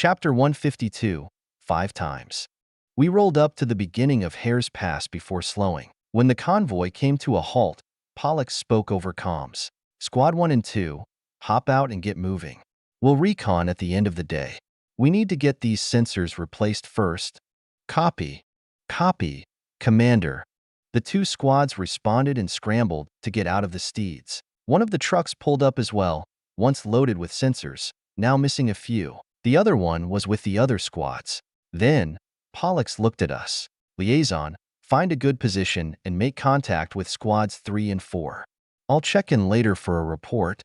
Chapter 152, 5 times. We rolled up to the beginning of Hare's Pass before slowing. When the convoy came to a halt, Pollux spoke over comms. Squad 1 and 2, hop out and get moving. We'll recon at the end of the day. We need to get these sensors replaced first. Copy. Copy, Commander. The two squads responded and scrambled to get out of the steeds. One of the trucks pulled up as well, once loaded with sensors, now missing a few. The other one was with the other squads. Then, Pollux looked at us. Liaison, find a good position and make contact with squads 3 and 4. I'll check in later for a report.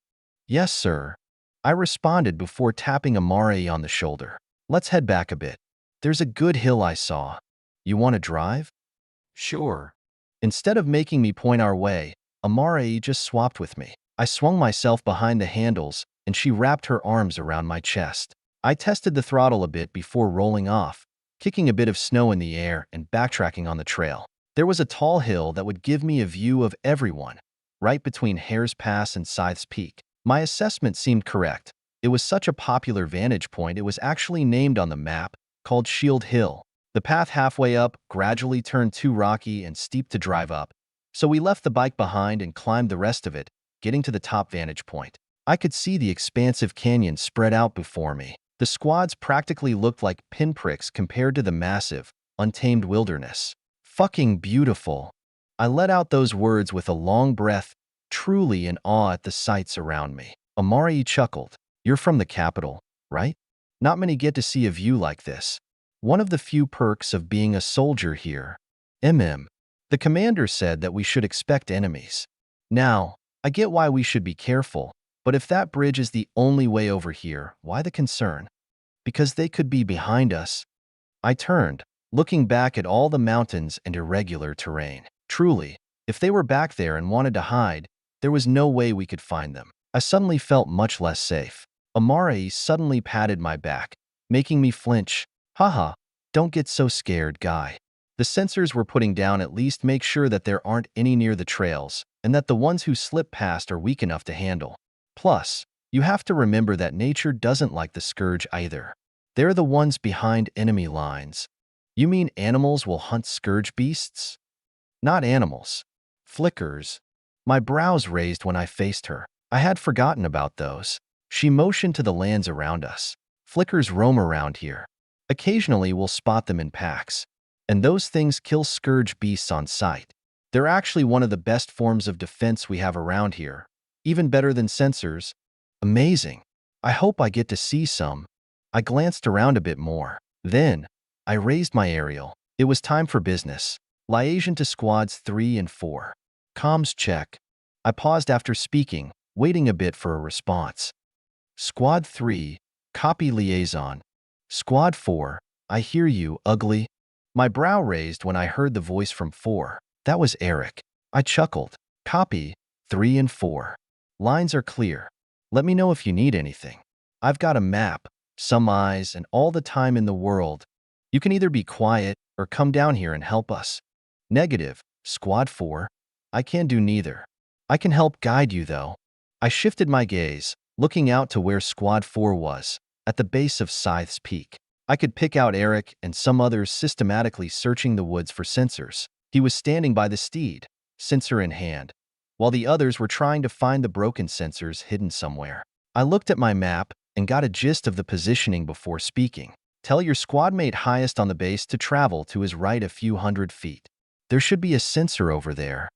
Yes, sir. I responded before tapping Amare on the shoulder. Let's head back a bit. There's a good hill I saw. You want to drive? Sure. Instead of making me point our way, Amare just swapped with me. I swung myself behind the handles, and she wrapped her arms around my chest. I tested the throttle a bit before rolling off, kicking a bit of snow in the air and backtracking on the trail. There was a tall hill that would give me a view of everyone, right between Hare's Pass and Scythe's Peak. My assessment seemed correct. It was such a popular vantage point it was actually named on the map, called Shield Hill. The path halfway up gradually turned too rocky and steep to drive up, so we left the bike behind and climbed the rest of it, getting to the top vantage point. I could see the expansive canyon spread out before me. The squads practically looked like pinpricks compared to the massive, untamed wilderness. Fucking beautiful. I let out those words with a long breath, truly in awe at the sights around me. Amari chuckled. You're from the capital, right? Not many get to see a view like this. One of the few perks of being a soldier here. The commander said that we should expect enemies. Now, I get why we should be careful, but if that bridge is the only way over here, why the concern? Because they could be behind us. I turned, looking back at all the mountains and irregular terrain. Truly, if they were back there and wanted to hide, there was no way we could find them. I suddenly felt much less safe. Amare suddenly patted my back, making me flinch. Haha, don't get so scared, guy. The sensors we're putting down at least make sure that there aren't any near the trails, and that the ones who slip past are weak enough to handle. Plus, you have to remember that nature doesn't like the Scourge either. They're the ones behind enemy lines. You mean animals will hunt Scourge beasts? Not animals. Flickers. My brows raised when I faced her. I had forgotten about those. She motioned to the lands around us. Flickers roam around here. Occasionally we'll spot them in packs. And those things kill Scourge beasts on sight. They're actually one of the best forms of defense we have around here. Even better than sensors. Amazing. I hope I get to see some. I glanced around a bit more. Then, I raised my aerial. It was time for business. Liaison to squads 3 and 4. Comms check. I paused after speaking, waiting a bit for a response. Squad 3, copy liaison. Squad 4, I hear you, ugly. My brow raised when I heard the voice from 4. That was Eric. I chuckled. Copy, 3 and 4. Lines are clear. Let me know if you need anything. I've got a map, some eyes, and all the time in the world. You can either be quiet or come down here and help us. Negative, Squad 4. I can't do neither. I can help guide you, though. I shifted my gaze, looking out to where Squad 4 was, at the base of Scythe's Peak. I could pick out Eric and some others systematically searching the woods for sensors. He was standing by the steed, sensor in hand, while the others were trying to find the broken sensors hidden somewhere. I looked at my map and got a gist of the positioning before speaking. Tell your squad mate highest on the base to travel to his right a few hundred feet. There should be a sensor over there.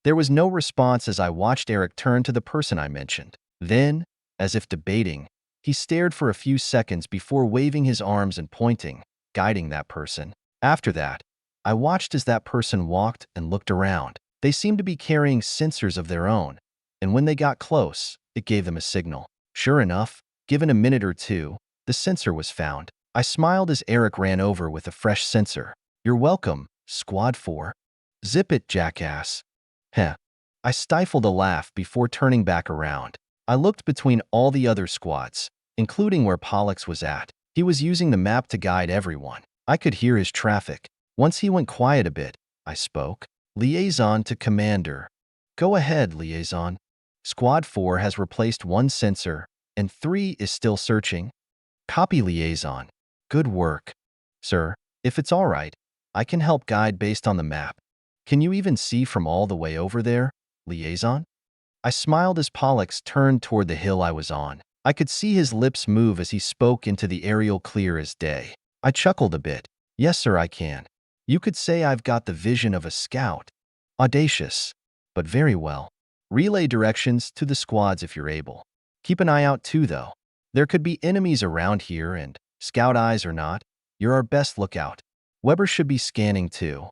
There was no response as I watched Eric turn to the person I mentioned. Then, as if debating, he stared for a few seconds before waving his arms and pointing, guiding that person. After that, I watched as that person walked and looked around. They seemed to be carrying sensors of their own, and when they got close, it gave them a signal. Sure enough, given a minute or two, the sensor was found. I smiled as Eric ran over with a fresh sensor. You're welcome, Squad 4. Zip it, jackass. Heh. I stifled a laugh before turning back around. I looked between all the other squads, including where Pollux was at. He was using the map to guide everyone. I could hear his traffic. Once he went quiet a bit, I spoke. Liaison to Commander. Go ahead, Liaison. Squad 4 has replaced 1 sensor, and 3 is still searching. Copy liaison. Good work. Sir, if it's all right, I can help guide based on the map. Can you even see from all the way over there, liaison? I smiled as Pollux turned toward the hill I was on. I could see his lips move as he spoke into the aerial clear as day. I chuckled a bit. Yes, sir, I can. You could say I've got the vision of a scout. Audacious, but very well. Relay directions to the squads if you're able. Keep an eye out too, though. There could be enemies around here, and, scout eyes or not, you're our best lookout. Weber should be scanning too.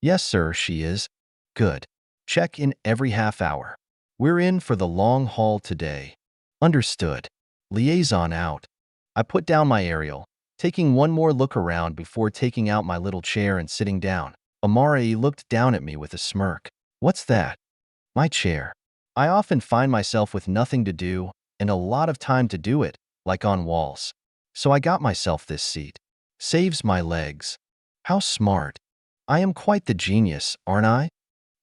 Yes, sir, she is. Good. Check in every half hour. We're in for the long haul today. Understood. Liaison out. I put down my aerial, taking one more look around before taking out my little chair and sitting down. Amare looked down at me with a smirk. What's that? My chair. I often find myself with nothing to do and a lot of time to do it, like on walls. So I got myself this seat. Saves my legs. How smart. I am quite the genius, aren't I?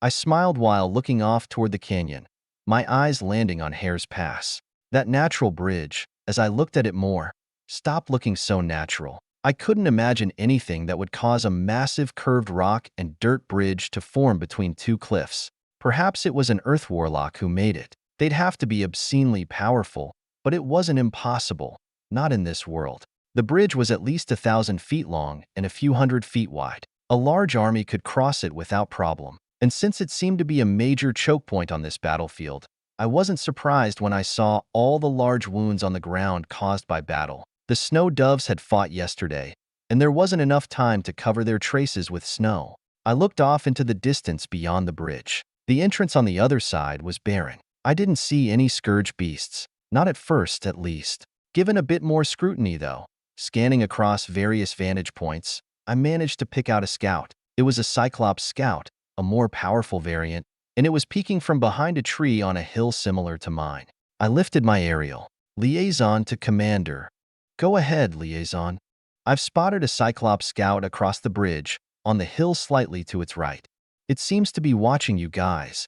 I smiled while looking off toward the canyon, my eyes landing on Hare's Pass. That natural bridge, as I looked at it more, stopped looking so natural. I couldn't imagine anything that would cause a massive curved rock and dirt bridge to form between two cliffs. Perhaps it was an earth warlock who made it. They'd have to be obscenely powerful, but it wasn't impossible. Not in this world. The bridge was at least 1,000 feet long and a few hundred feet wide. A large army could cross it without problem. And since it seemed to be a major choke point on this battlefield, I wasn't surprised when I saw all the large wounds on the ground caused by battle. The snow doves had fought yesterday, and there wasn't enough time to cover their traces with snow. I looked off into the distance beyond the bridge. The entrance on the other side was barren. I didn't see any scourge beasts, not at first at least. Given a bit more scrutiny though, scanning across various vantage points, I managed to pick out a scout. It was a Cyclops scout, a more powerful variant, and it was peeking from behind a tree on a hill similar to mine. I lifted my aerial. Liaison to Commander. Go ahead, Liaison. I've spotted a Cyclops scout across the bridge, on the hill slightly to its right. It seems to be watching you guys.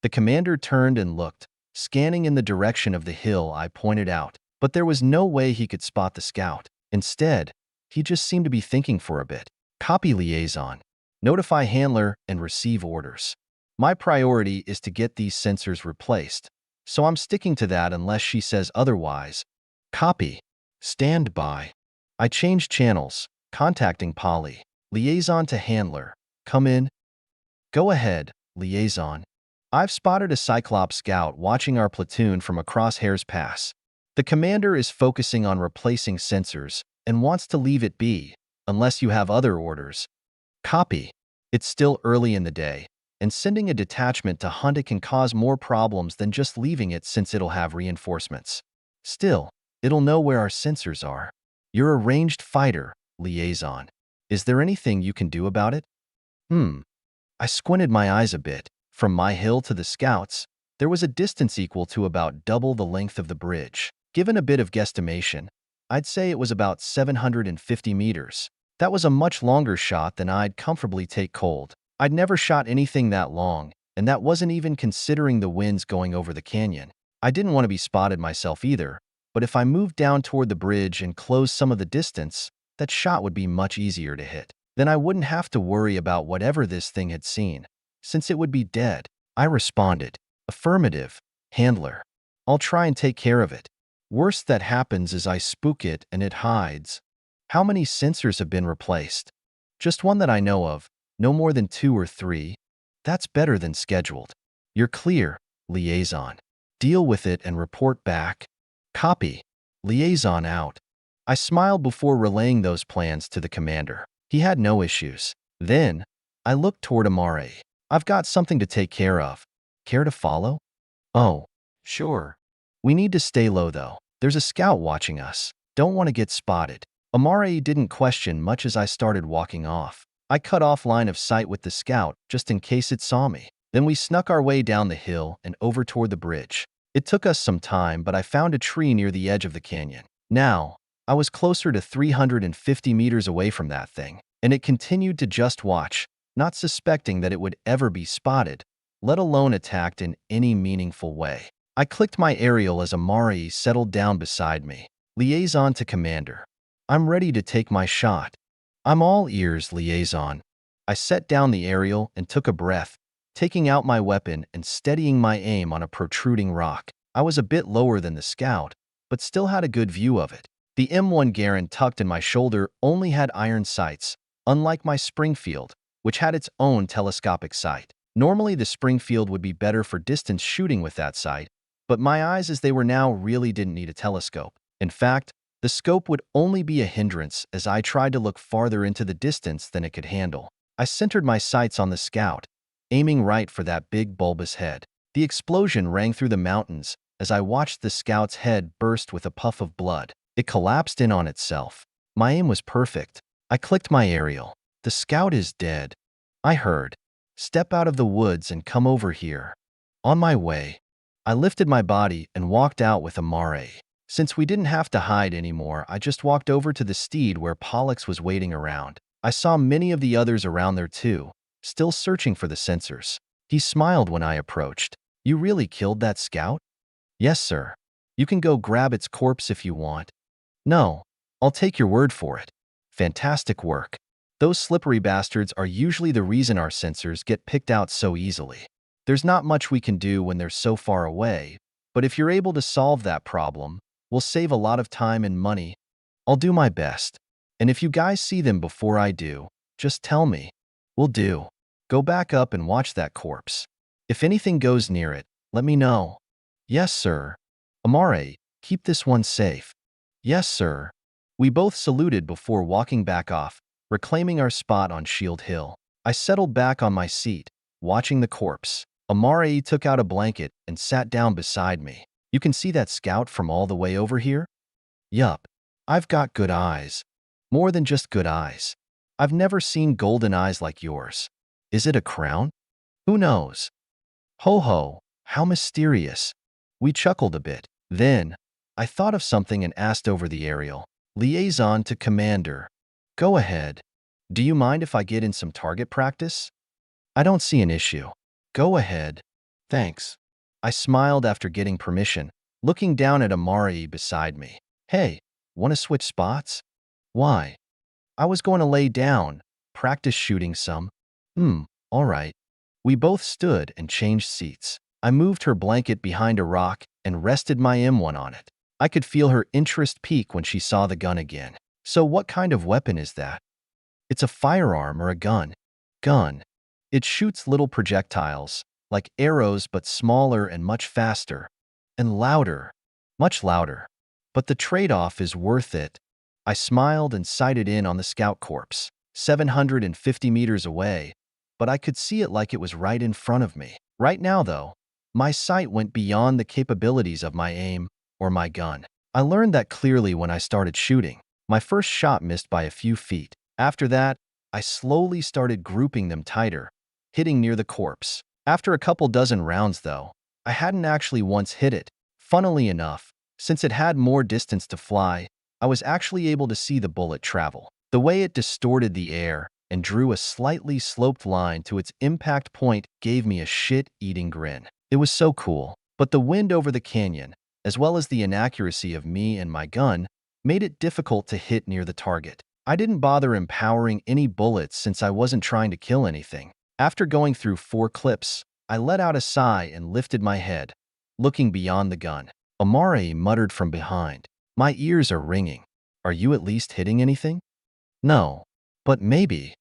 The commander turned and looked, scanning in the direction of the hill I pointed out, but there was no way he could spot the scout. Instead, he just seemed to be thinking for a bit. Copy liaison. Notify handler and receive orders. My priority is to get these sensors replaced, so I'm sticking to that unless she says otherwise. Copy. Stand by. I changed channels, contacting Polly. Liaison to handler. Come in. Go ahead, liaison. I've spotted a Cyclops scout watching our platoon from across Hare's Pass. The commander is focusing on replacing sensors and wants to leave it be, unless you have other orders. Copy. It's still early in the day, and sending a detachment to hunt it can cause more problems than just leaving it since it'll have reinforcements. Still, it'll know where our sensors are. You're a ranged fighter, liaison. Is there anything you can do about it? I squinted my eyes a bit. From my hill to the scouts, there was a distance equal to about double the length of the bridge. Given a bit of guesstimation, I'd say it was about 750 meters. That was a much longer shot than I'd comfortably take cold. I'd never shot anything that long, and that wasn't even considering the winds going over the canyon. I didn't want to be spotted myself either, but if I moved down toward the bridge and closed some of the distance, that shot would be much easier to hit. Then I wouldn't have to worry about whatever this thing had seen, since it would be dead. I responded. Affirmative. Handler. I'll try and take care of it. Worst that happens is I spook it and it hides. How many sensors have been replaced? Just one that I know of, no more than 2 or 3. That's better than scheduled. You're clear, liaison. Deal with it and report back. Copy. Liaison out. I smiled before relaying those plans to the commander. He had no issues. Then, I looked toward Amare. I've got something to take care of. Care to follow? Oh, sure. We need to stay low though. There's a scout watching us. Don't want to get spotted. Amare didn't question much as I started walking off. I cut off line of sight with the scout just in case it saw me. Then we snuck our way down the hill and over toward the bridge. It took us some time, but I found a tree near the edge of the canyon. Now, I was closer to 350 meters away from that thing, and it continued to just watch, not suspecting that it would ever be spotted, let alone attacked in any meaningful way. I clicked my aerial as Amari settled down beside me. Liaison to Commander. I'm ready to take my shot. I'm all ears, Liaison. I set down the aerial and took a breath, taking out my weapon and steadying my aim on a protruding rock. I was a bit lower than the scout, but still had a good view of it. The M1 Garand tucked in my shoulder only had iron sights, unlike my Springfield, which had its own telescopic sight. Normally, the Springfield would be better for distance shooting with that sight, but my eyes as they were now really didn't need a telescope. In fact, the scope would only be a hindrance as I tried to look farther into the distance than it could handle. I centered my sights on the scout, aiming right for that big bulbous head. The explosion rang through the mountains as I watched the scout's head burst with a puff of blood. It collapsed in on itself. My aim was perfect. I clicked my aerial. The scout is dead. I heard. Step out of the woods and come over here. On my way. I lifted my body and walked out with Amare. Since we didn't have to hide anymore, I just walked over to the steed where Pollux was waiting around. I saw many of the others around there too, still searching for the sensors. He smiled when I approached. You really killed that scout? Yes, sir. You can go grab its corpse if you want. No, I'll take your word for it. Fantastic work. Those slippery bastards are usually the reason our sensors get picked out so easily. There's not much we can do when they're so far away, but if you're able to solve that problem, we'll save a lot of time and money. I'll do my best. And if you guys see them before I do, just tell me. Will do. Go back up and watch that corpse. If anything goes near it, let me know. Yes, sir. Amare, keep this one safe. Yes, sir. We both saluted before walking back off, reclaiming our spot on Shield Hill. I settled back on my seat, watching the corpse. Amare took out a blanket and sat down beside me. You can see that scout from all the way over here? Yup. I've got good eyes. More than just good eyes. I've never seen golden eyes like yours. Is it a crown? Who knows? Ho ho, how mysterious. We chuckled a bit. Then, I thought of something and asked over the aerial. Liaison to Commander. Go ahead. Do you mind if I get in some target practice? I don't see an issue. Go ahead. Thanks. I smiled after getting permission, looking down at Amari beside me. Hey, want to switch spots? Why? I was going to lay down, practice shooting some. All right. We both stood and changed seats. I moved her blanket behind a rock and rested my M1 on it. I could feel her interest peak when she saw the gun again. So what kind of weapon is that? It's a firearm or a gun. Gun. It shoots little projectiles, like arrows but smaller and much faster. And louder. Much louder. But the trade-off is worth it. I smiled and sighted in on the scout corpse, 750 meters away, but I could see it like it was right in front of me. Right now, though, my sight went beyond the capabilities of my aim or my gun. I learned that clearly when I started shooting. My first shot missed by a few feet. After that, I slowly started grouping them tighter, hitting near the corpse. After a couple dozen rounds, though, I hadn't actually once hit it. Funnily enough, since it had more distance to fly, I was actually able to see the bullet travel. The way it distorted the air and drew a slightly sloped line to its impact point gave me a shit-eating grin. It was so cool. But the wind over the canyon, as well as the inaccuracy of me and my gun, made it difficult to hit near the target. I didn't bother empowering any bullets since I wasn't trying to kill anything. After going through 4 clips, I let out a sigh and lifted my head, looking beyond the gun. Amare muttered from behind. My ears are ringing. Are you at least hitting anything? No. But maybe.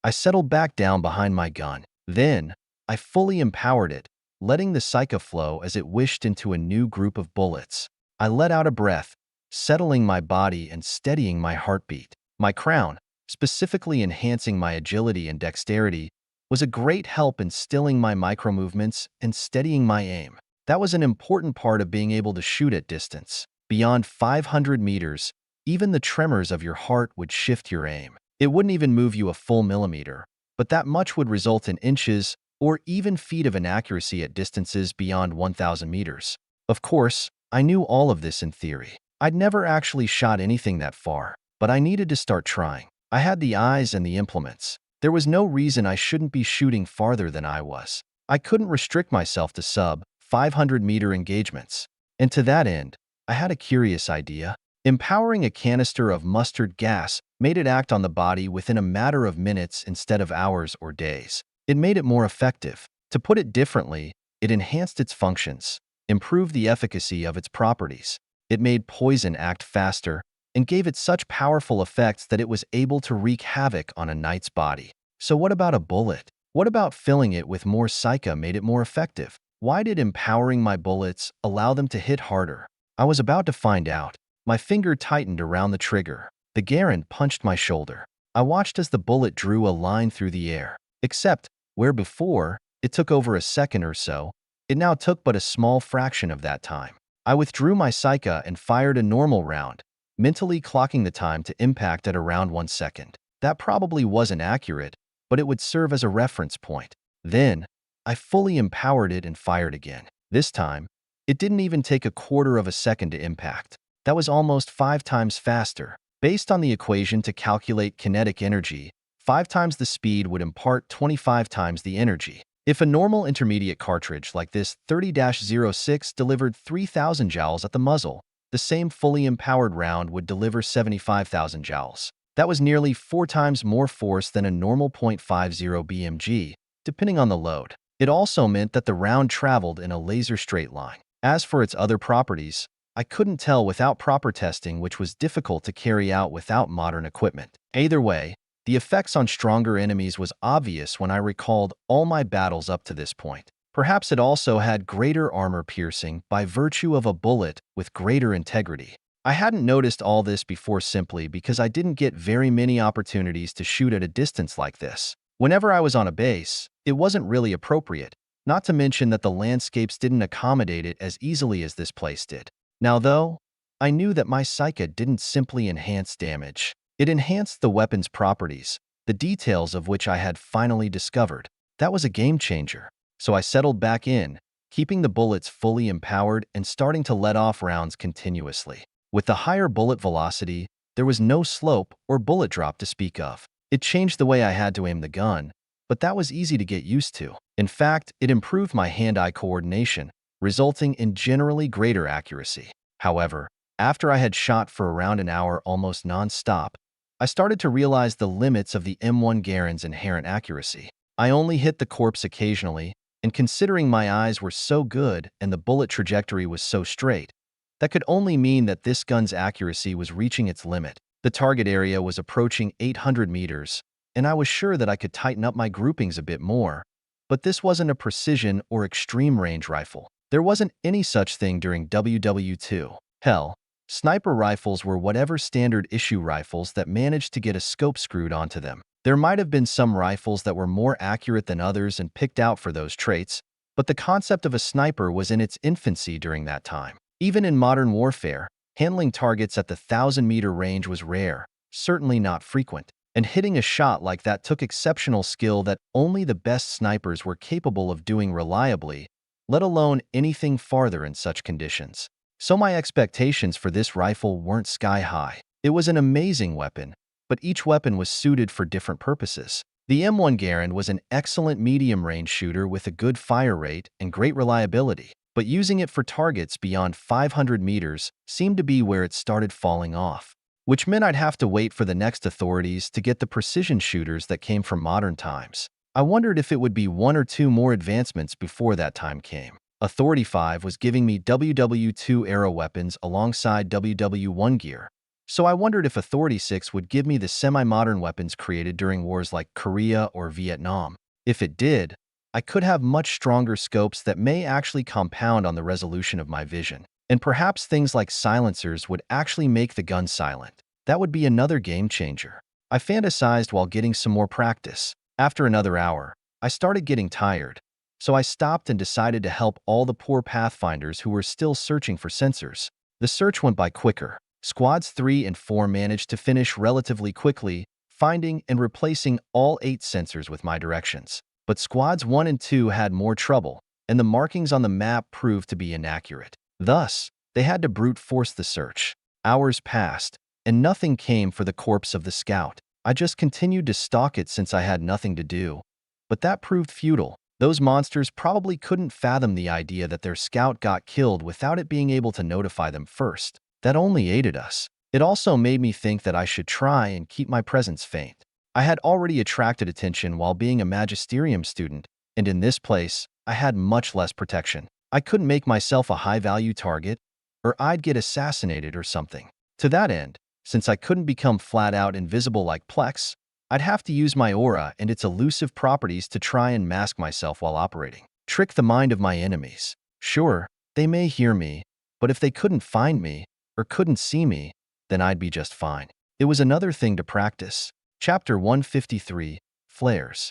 I settled back down behind my gun. Then, I fully empowered it, letting the Psycha flow as it wished into a new group of bullets. I let out a breath, settling my body and steadying my heartbeat. My crown, specifically enhancing my agility and dexterity, was a great help in stilling my micromovements and steadying my aim. That was an important part of being able to shoot at distance. Beyond 500 meters, even the tremors of your heart would shift your aim. It wouldn't even move you a full millimeter, but that much would result in inches or even feet of inaccuracy at distances beyond 1,000 meters. Of course, I knew all of this in theory. I'd never actually shot anything that far, but I needed to start trying. I had the eyes and the implements. There was no reason I shouldn't be shooting farther than I was. I couldn't restrict myself to sub-500-meter engagements. And to that end, I had a curious idea. Empowering a canister of mustard gas made it act on the body within a matter of minutes instead of hours or days. It made it more effective. To put it differently, it enhanced its functions, improved the efficacy of its properties. It made poison act faster and gave it such powerful effects that it was able to wreak havoc on a knight's body. So what about a bullet? What about filling it with more Psycha made it more effective? Why did empowering my bullets allow them to hit harder? I was about to find out. My finger tightened around the trigger. The Garen punched my shoulder. I watched as the bullet drew a line through the air. Except, where before, it took over a second or so, it now took but a small fraction of that time. I withdrew my Psycha and fired a normal round, mentally clocking the time to impact at around 1 second. That probably wasn't accurate, but it would serve as a reference point. Then, I fully empowered it and fired again. This time, it didn't even take a quarter of a second to impact. That was almost 5 times faster. Based on the equation to calculate kinetic energy, 5 times the speed would impart 25 times the energy. If a normal intermediate cartridge like this 30-06 delivered 3,000 joules at the muzzle, the same fully empowered round would deliver 75,000 joules. That was nearly 4 times more force than a normal .50 BMG, depending on the load. It also meant that the round traveled in a laser straight line. As for its other properties, I couldn't tell without proper testing, which was difficult to carry out without modern equipment. Either way, the effects on stronger enemies was obvious when I recalled all my battles up to this point. Perhaps it also had greater armor piercing by virtue of a bullet with greater integrity. I hadn't noticed all this before simply because I didn't get very many opportunities to shoot at a distance like this. Whenever I was on a base, it wasn't really appropriate, not to mention that the landscapes didn't accommodate it as easily as this place did. Now though, I knew that my Psycha didn't simply enhance damage. It enhanced the weapon's properties, the details of which I had finally discovered. That was a game changer. So I settled back in, keeping the bullets fully empowered and starting to let off rounds continuously. With the higher bullet velocity, there was no slope or bullet drop to speak of. It changed the way I had to aim the gun, but that was easy to get used to. In fact, it improved my hand-eye coordination, resulting in generally greater accuracy. However, after I had shot for around an hour almost non-stop, I started to realize the limits of the M1 Garen's inherent accuracy. I only hit the corpse occasionally, and considering my eyes were so good and the bullet trajectory was so straight, that could only mean that this gun's accuracy was reaching its limit. The target area was approaching 800 meters, and I was sure that I could tighten up my groupings a bit more, but this wasn't a precision or extreme range rifle. There wasn't any such thing during WW2. Hell, sniper rifles were whatever standard issue rifles that managed to get a scope screwed onto them. There might have been some rifles that were more accurate than others and picked out for those traits, but the concept of a sniper was in its infancy during that time. Even in modern warfare, handling targets at the 1,000-meter range was rare, certainly not frequent, and hitting a shot like that took exceptional skill that only the best snipers were capable of doing reliably, let alone anything farther in such conditions. So my expectations for this rifle weren't sky high. It was an amazing weapon, but each weapon was suited for different purposes. The M1 Garand was an excellent medium-range shooter with a good fire rate and great reliability, but using it for targets beyond 500 meters seemed to be where it started falling off, which meant I'd have to wait for the next authorities to get the precision shooters that came from modern times. I wondered if it would be 1 or 2 more advancements before that time came. Authority 5 was giving me WW2 era weapons alongside WW1 gear, so I wondered if Authority 6 would give me the semi-modern weapons created during wars like Korea or Vietnam. If it did, I could have much stronger scopes that may actually compound on the resolution of my vision. And perhaps things like silencers would actually make the gun silent. That would be another game changer. I fantasized while getting some more practice. After another hour, I started getting tired, so I stopped and decided to help all the poor Pathfinders who were still searching for sensors. The search went by quicker. Squads 3 and 4 managed to finish relatively quickly, finding and replacing all 8 sensors with my directions. But Squads 1 and 2 had more trouble, and the markings on the map proved to be inaccurate. Thus, they had to brute force the search. Hours passed, and nothing came for the corpse of the scout. I just continued to stalk it since I had nothing to do. But that proved futile. Those monsters probably couldn't fathom the idea that their scout got killed without it being able to notify them first. That only aided us. It also made me think that I should try and keep my presence faint. I had already attracted attention while being a magisterium student, and in this place, I had much less protection. I couldn't make myself a high-value target, or I'd get assassinated or something. To that end, since I couldn't become flat-out invisible like Plex, I'd have to use my aura and its elusive properties to try and mask myself while operating. Trick the mind of my enemies. Sure, they may hear me, but if they couldn't find me, or couldn't see me, then I'd be just fine. It was another thing to practice. Chapter 153, Flares.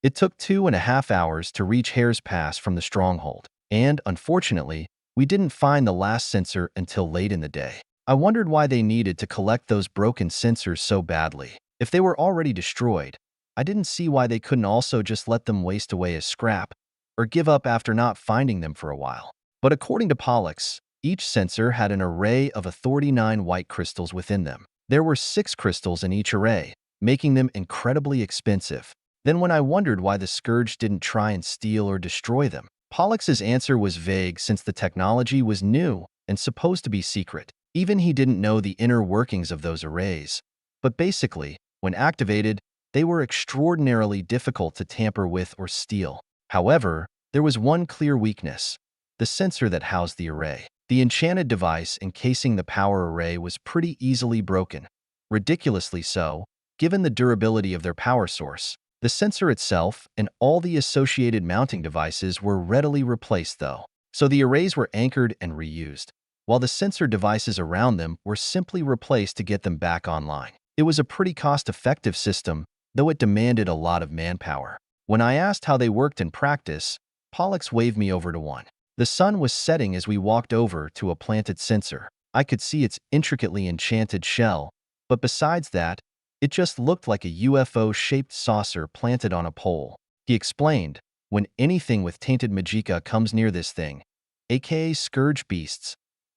It took 2.5 hours to reach Hare's Pass from the stronghold, and, unfortunately, we didn't find the last sensor until late in the day. I wondered why they needed to collect those broken sensors so badly. If they were already destroyed, I didn't see why they couldn't also just let them waste away as scrap, or give up after not finding them for a while. But according to Pollux, each sensor had an array of 39 white crystals within them. There were 6 crystals in each array, making them incredibly expensive. Then when I wondered why the Scourge didn't try and steal or destroy them, Pollux's answer was vague since the technology was new and supposed to be secret. Even he didn't know the inner workings of those arrays. But basically, when activated, they were extraordinarily difficult to tamper with or steal. However, there was one clear weakness: the sensor that housed the array. The enchanted device encasing the power array was pretty easily broken. Ridiculously so, given the durability of their power source. The sensor itself and all the associated mounting devices were readily replaced though. So the arrays were anchored and reused, while the sensor devices around them were simply replaced to get them back online. It was a pretty cost-effective system, though it demanded a lot of manpower. When I asked how they worked in practice, Pollux waved me over to one. The sun was setting as we walked over to a planted sensor. I could see its intricately enchanted shell, but besides that, it just looked like a UFO-shaped saucer planted on a pole. He explained, when anything with tainted magicka comes near this thing, aka Scourge beasts,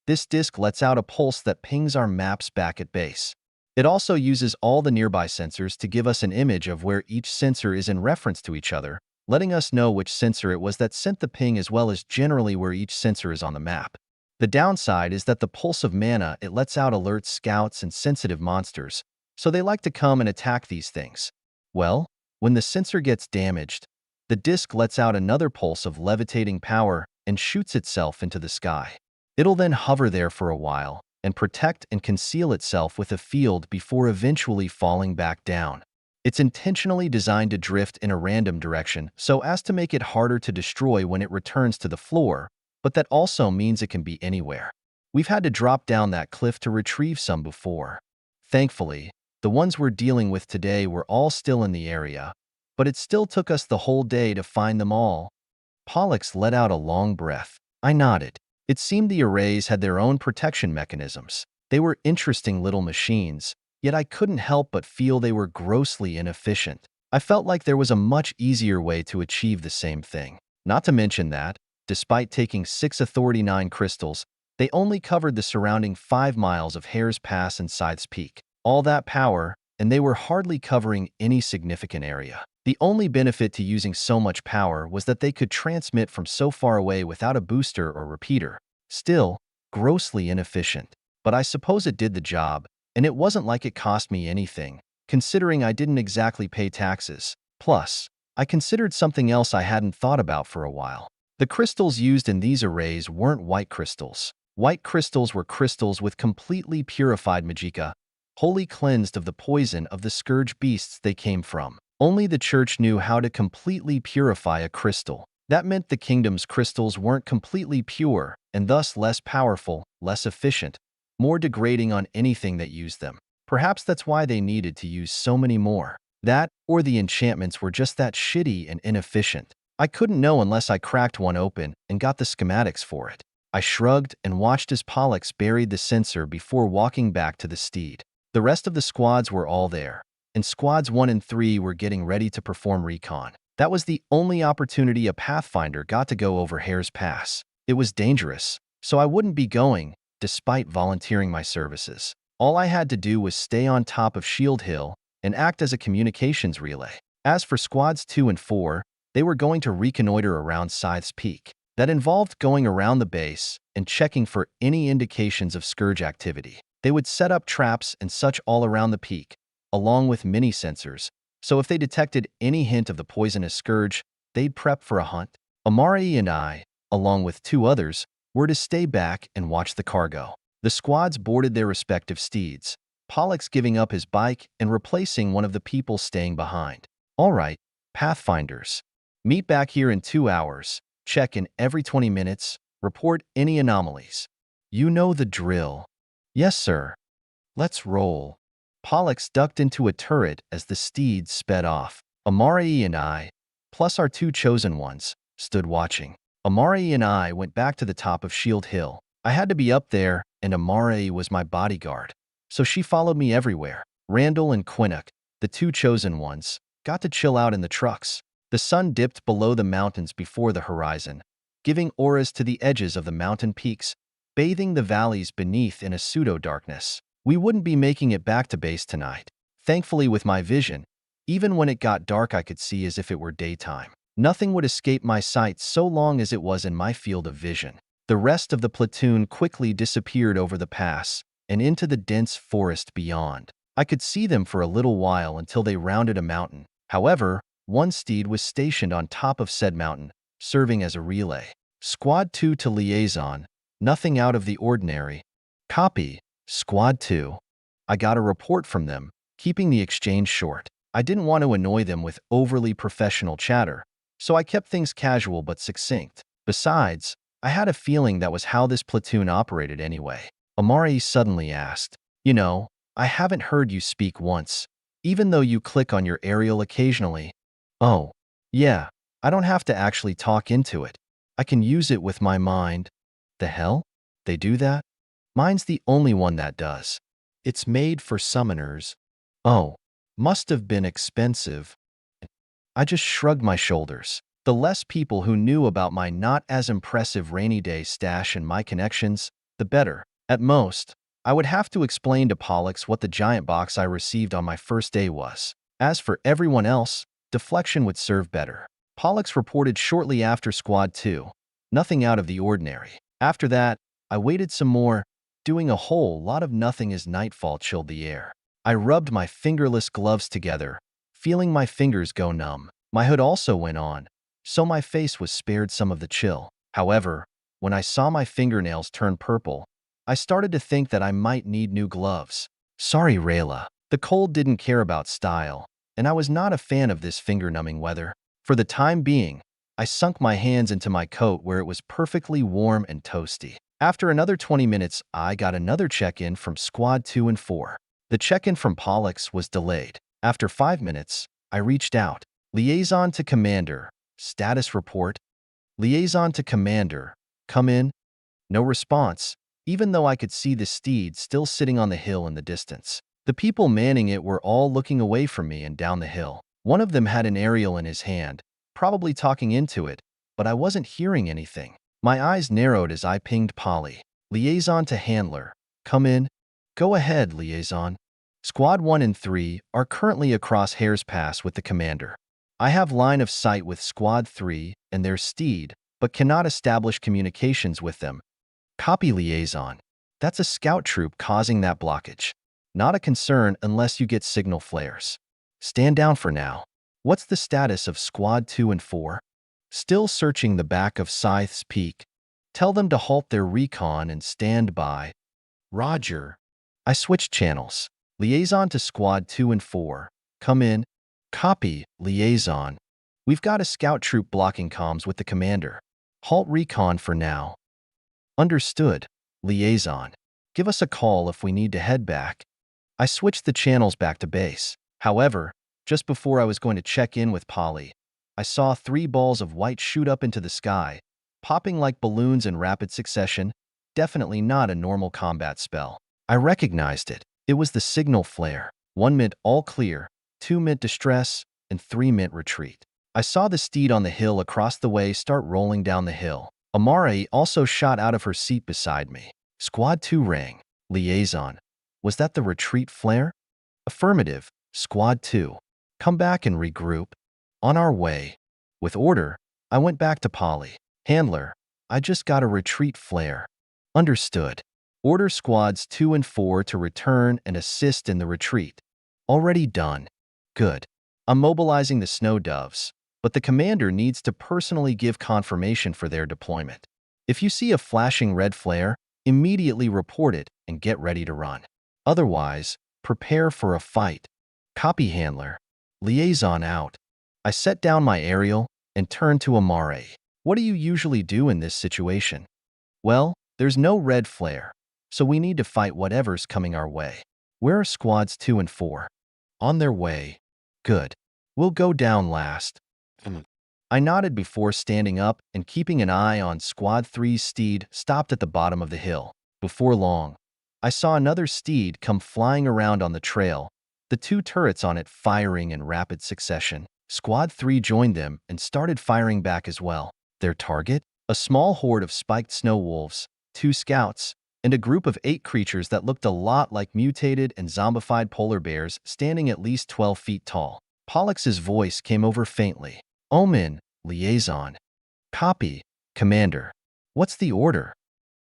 this disc lets out a pulse that pings our maps back at base. It also uses all the nearby sensors to give us an image of where each sensor is in reference to each other, letting us know which sensor it was that sent the ping as well as generally where each sensor is on the map. The downside is that the pulse of mana it lets out alerts scouts and sensitive monsters, so they like to come and attack these things. Well, when the sensor gets damaged, the disc lets out another pulse of levitating power and shoots itself into the sky. It'll then hover there for a while and protect and conceal itself with a field before eventually falling back down. It's intentionally designed to drift in a random direction so as to make it harder to destroy when it returns to the floor, but that also means it can be anywhere. We've had to drop down that cliff to retrieve some before. Thankfully, the ones we're dealing with today were all still in the area, but it still took us the whole day to find them all. Pollux let out a long breath. I nodded. It seemed the arrays had their own protection mechanisms. They were interesting little machines, yet I couldn't help but feel they were grossly inefficient. I felt like there was a much easier way to achieve the same thing. Not to mention that, despite taking 6 Authority 9 crystals, they only covered the surrounding 5 miles of Hare's Pass and Scythe's Peak. All that power, and they were hardly covering any significant area. The only benefit to using so much power was that they could transmit from so far away without a booster or repeater. Still, grossly inefficient. But I suppose it did the job, and it wasn't like it cost me anything, considering I didn't exactly pay taxes. Plus, I considered something else I hadn't thought about for a while. The crystals used in these arrays weren't white crystals. White crystals were crystals with completely purified magicka, wholly cleansed of the poison of the Scourge beasts they came from. Only the church knew how to completely purify a crystal. That meant the kingdom's crystals weren't completely pure, and thus less powerful, less efficient, more degrading on anything that used them. Perhaps that's why they needed to use so many more. That, or the enchantments were just that shitty and inefficient. I couldn't know unless I cracked one open and got the schematics for it. I shrugged and watched as Pollux buried the sensor before walking back to the steed. The rest of the squads were all there, and squads 1 and 3 were getting ready to perform recon. That was the only opportunity a Pathfinder got to go over Hare's Pass. It was dangerous, so I wouldn't be going, despite volunteering my services. All I had to do was stay on top of Shield Hill and act as a communications relay. As for squads 2 and 4, they were going to reconnoiter around Scythe's Peak. That involved going around the base and checking for any indications of Scourge activity. They would set up traps and such all around the peak, along with mini sensors, so if they detected any hint of the poisonous scourge, they'd prep for a hunt. Amari and I, along with 2 others, were to stay back and watch the cargo. The squads boarded their respective steeds, Pollux giving up his bike and replacing one of the people staying behind. All right, Pathfinders. Meet back here in 2 hours, check in every 20 minutes, report any anomalies. You know the drill. Yes, sir. Let's roll. Pollux ducked into a turret as the steeds sped off. Amari and I, plus our 2 chosen ones, stood watching. Amari and I went back to the top of Shield Hill. I had to be up there, and Amari was my bodyguard, so she followed me everywhere. Randall and Quinnock, the 2 chosen ones, got to chill out in the trucks. The sun dipped below the mountains before the horizon, giving auras to the edges of the mountain peaks, bathing the valleys beneath in a pseudo-darkness. We wouldn't be making it back to base tonight. Thankfully, with my vision, even when it got dark I could see as if it were daytime. Nothing would escape my sight so long as it was in my field of vision. The rest of the platoon quickly disappeared over the pass and into the dense forest beyond. I could see them for a little while until they rounded a mountain. However, one steed was stationed on top of said mountain, serving as a relay. Squad 2 to liaison, nothing out of the ordinary. Copy. Squad 2. I got a report from them, keeping the exchange short. I didn't want to annoy them with overly professional chatter, so I kept things casual but succinct. Besides, I had a feeling that was how this platoon operated anyway. Amari suddenly asked, "You know, I haven't heard you speak once, even though you click on your aerial occasionally." "Oh, yeah, I don't have to actually talk into it. I can use it with my mind." "The hell? They do that?" "Mine's the only one that does. It's made for summoners." "Oh, must have been expensive." I just shrugged my shoulders. The less people who knew about my not as impressive rainy day stash and my connections, the better. At most, I would have to explain to Pollux what the giant box I received on my first day was. As for everyone else, deflection would serve better. Pollux reported shortly after Squad 2. Nothing out of the ordinary. After that, I waited some more, doing a whole lot of nothing as nightfall chilled the air. I rubbed my fingerless gloves together, feeling my fingers go numb. My hood also went on, so my face was spared some of the chill. However, when I saw my fingernails turn purple, I started to think that I might need new gloves. Sorry, Rayla. The cold didn't care about style, and I was not a fan of this finger-numbing weather. For the time being, I sunk my hands into my coat where it was perfectly warm and toasty. After another 20 minutes, I got another check-in from Squad 2 and 4. The check-in from Pollux was delayed. After 5 minutes, I reached out. Liaison to Commander. Status report. Liaison to Commander. Come in. No response, even though I could see the steed still sitting on the hill in the distance. The people manning it were all looking away from me and down the hill. One of them had an aerial in his hand, probably talking into it, but I wasn't hearing anything. My eyes narrowed as I pinged Polly. Liaison to Handler. Come in. Go ahead, Liaison. Squad 1 and 3 are currently across Hare's Pass with the commander. I have line of sight with Squad 3 and their steed, but cannot establish communications with them. Copy, Liaison. That's a scout troop causing that blockage. Not a concern unless you get signal flares. Stand down for now. What's the status of Squad 2 and 4? Still searching the back of Scythe's Peak. Tell them to halt their recon and stand by. Roger. I switched channels. Liaison to Squad 2 and 4. Come in. Copy, Liaison. We've got a scout troop blocking comms with the commander. Halt recon for now. Understood, Liaison. Give us a call if we need to head back. I switched the channels back to base. However, just before I was going to check in with Polly, I saw 3 balls of white shoot up into the sky, popping like balloons in rapid succession. Definitely not a normal combat spell. I recognized it. It was the signal flare. 1 meant all clear, 2 meant distress, and 3 meant retreat. I saw the steed on the hill across the way start rolling down the hill. Amari also shot out of her seat beside me. Squad 2 rang. Liaison. Was that the retreat flare? Affirmative. Squad 2. Come back and regroup. On our way. With order, I went back to Polly. Handler. I just got a retreat flare. Understood. Order squads 2 and 4 to return and assist in the retreat. Already done. Good. I'm mobilizing the snow doves, but the commander needs to personally give confirmation for their deployment. If you see a flashing red flare, immediately report it and get ready to run. Otherwise, prepare for a fight. Copy handler. Liaison out. I set down my aerial and turned to Amare. What do you usually do in this situation? Well, there's no red flare, so we need to fight whatever's coming our way. Where are squads 2 and 4? On their way. Good. We'll go down last. I nodded before standing up and keeping an eye on Squad 3's steed stopped at the bottom of the hill. Before long, I saw another steed come flying around on the trail, the 2 turrets on it firing in rapid succession. Squad 3 joined them and started firing back as well. Their target? A small horde of spiked snow wolves, 2 scouts, and a group of 8 creatures that looked a lot like mutated and zombified polar bears standing at least 12 feet tall. Pollux's voice came over faintly. Omen, liaison. Copy, commander. What's the order?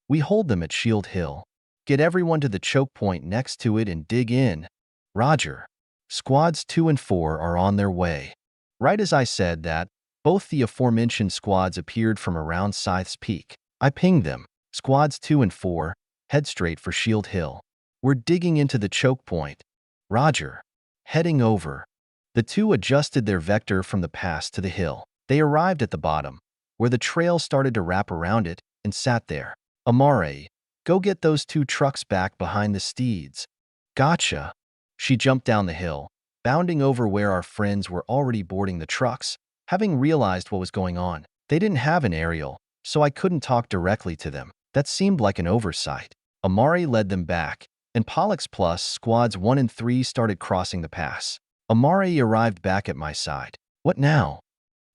We hold them at Shield Hill. Get everyone to the choke point next to it and dig in. Roger. Squads 2 and 4 are on their way. Right as I said that, both the aforementioned squads appeared from around Scythe's Peak. I pinged them. Squads 2 and 4, head straight for Shield Hill. We're digging into the choke point. Roger. Heading over. The 2 adjusted their vector from the pass to the hill. They arrived at the bottom, where the trail started to wrap around it, and sat there. Amare, go get those 2 trucks back behind the steeds. Gotcha. She jumped down the hill, bounding over where our friends were already boarding the trucks, having realized what was going on. They didn't have an aerial, so I couldn't talk directly to them. That seemed like an oversight. Amare led them back, and Pollux plus squads 1 and 3 started crossing the pass. Amare arrived back at my side. What now?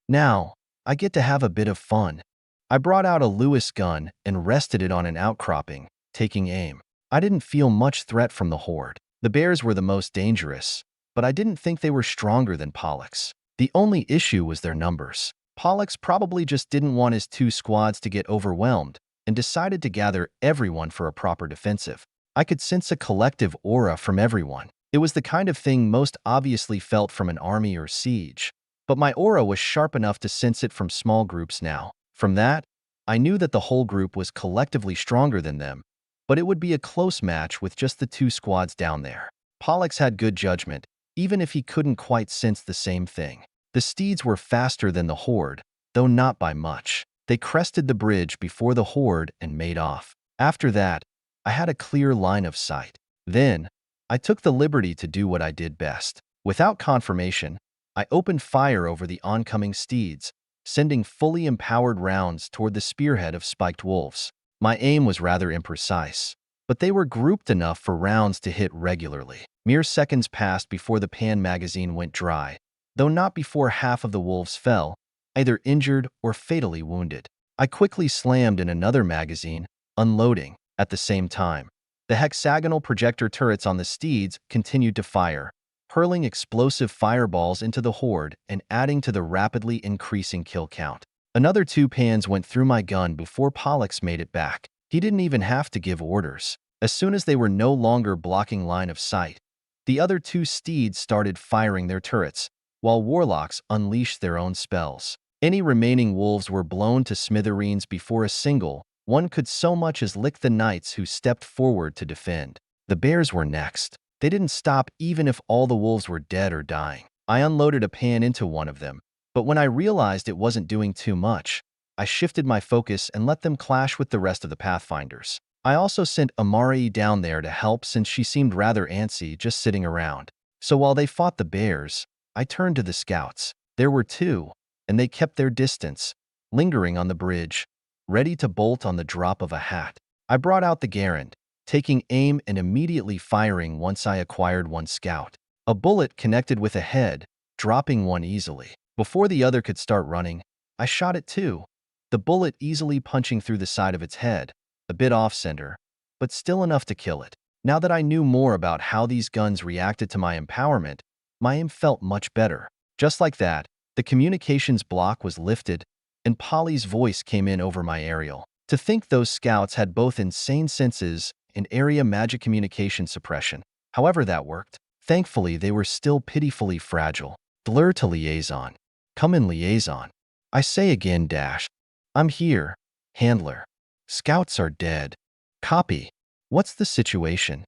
Now, I get to have a bit of fun. I brought out a Lewis gun and rested it on an outcropping, taking aim. I didn't feel much threat from the horde. The bears were the most dangerous, but I didn't think they were stronger than Pollux. The only issue was their numbers. Pollux probably just didn't want his 2 squads to get overwhelmed and decided to gather everyone for a proper defensive. I could sense a collective aura from everyone. It was the kind of thing most obviously felt from an army or siege, but my aura was sharp enough to sense it from small groups now. From that, I knew that the whole group was collectively stronger than them, but it would be a close match with just the 2 squads down there. Pollux had good judgment, even if he couldn't quite sense the same thing. The steeds were faster than the horde, though not by much. They crested the bridge before the horde and made off. After that, I had a clear line of sight. Then, I took the liberty to do what I did best. Without confirmation, I opened fire over the oncoming steeds, sending fully empowered rounds toward the spearhead of spiked wolves. My aim was rather imprecise, but they were grouped enough for rounds to hit regularly. Mere seconds passed before the pan magazine went dry, though not before half of the wolves fell, either injured or fatally wounded. I quickly slammed in another magazine, unloading. At the same time, the hexagonal projector turrets on the steeds continued to fire, hurling explosive fireballs into the horde and adding to the rapidly increasing kill count. Another 2 pans went through my gun before Pollux made it back. He didn't even have to give orders. As soon as they were no longer blocking line of sight, the other 2 steeds started firing their turrets, while warlocks unleashed their own spells. Any remaining wolves were blown to smithereens before a single one could so much as lick the knights who stepped forward to defend. The bears were next. They didn't stop even if all the wolves were dead or dying. I unloaded a pan into one of them, but when I realized it wasn't doing too much, I shifted my focus and let them clash with the rest of the Pathfinders. I also sent Amari down there to help since she seemed rather antsy just sitting around. So while they fought the bears, I turned to the scouts. There were 2, and they kept their distance, lingering on the bridge, ready to bolt on the drop of a hat. I brought out the Garand, taking aim and immediately firing once I acquired one scout. A bullet connected with a head, dropping one easily. Before the other could start running, I shot it too, the bullet easily punching through the side of its head, a bit off-center, but still enough to kill it. Now that I knew more about how these guns reacted to my empowerment, my aim felt much better. Just like that, the communications block was lifted, and Polly's voice came in over my aerial. To think those scouts had both insane senses and area magic communication suppression. However that worked. Thankfully, they were still pitifully fragile. Blur to liaison. Come in liaison. I say again dash. I'm here. Handler. Scouts are dead. Copy. What's the situation?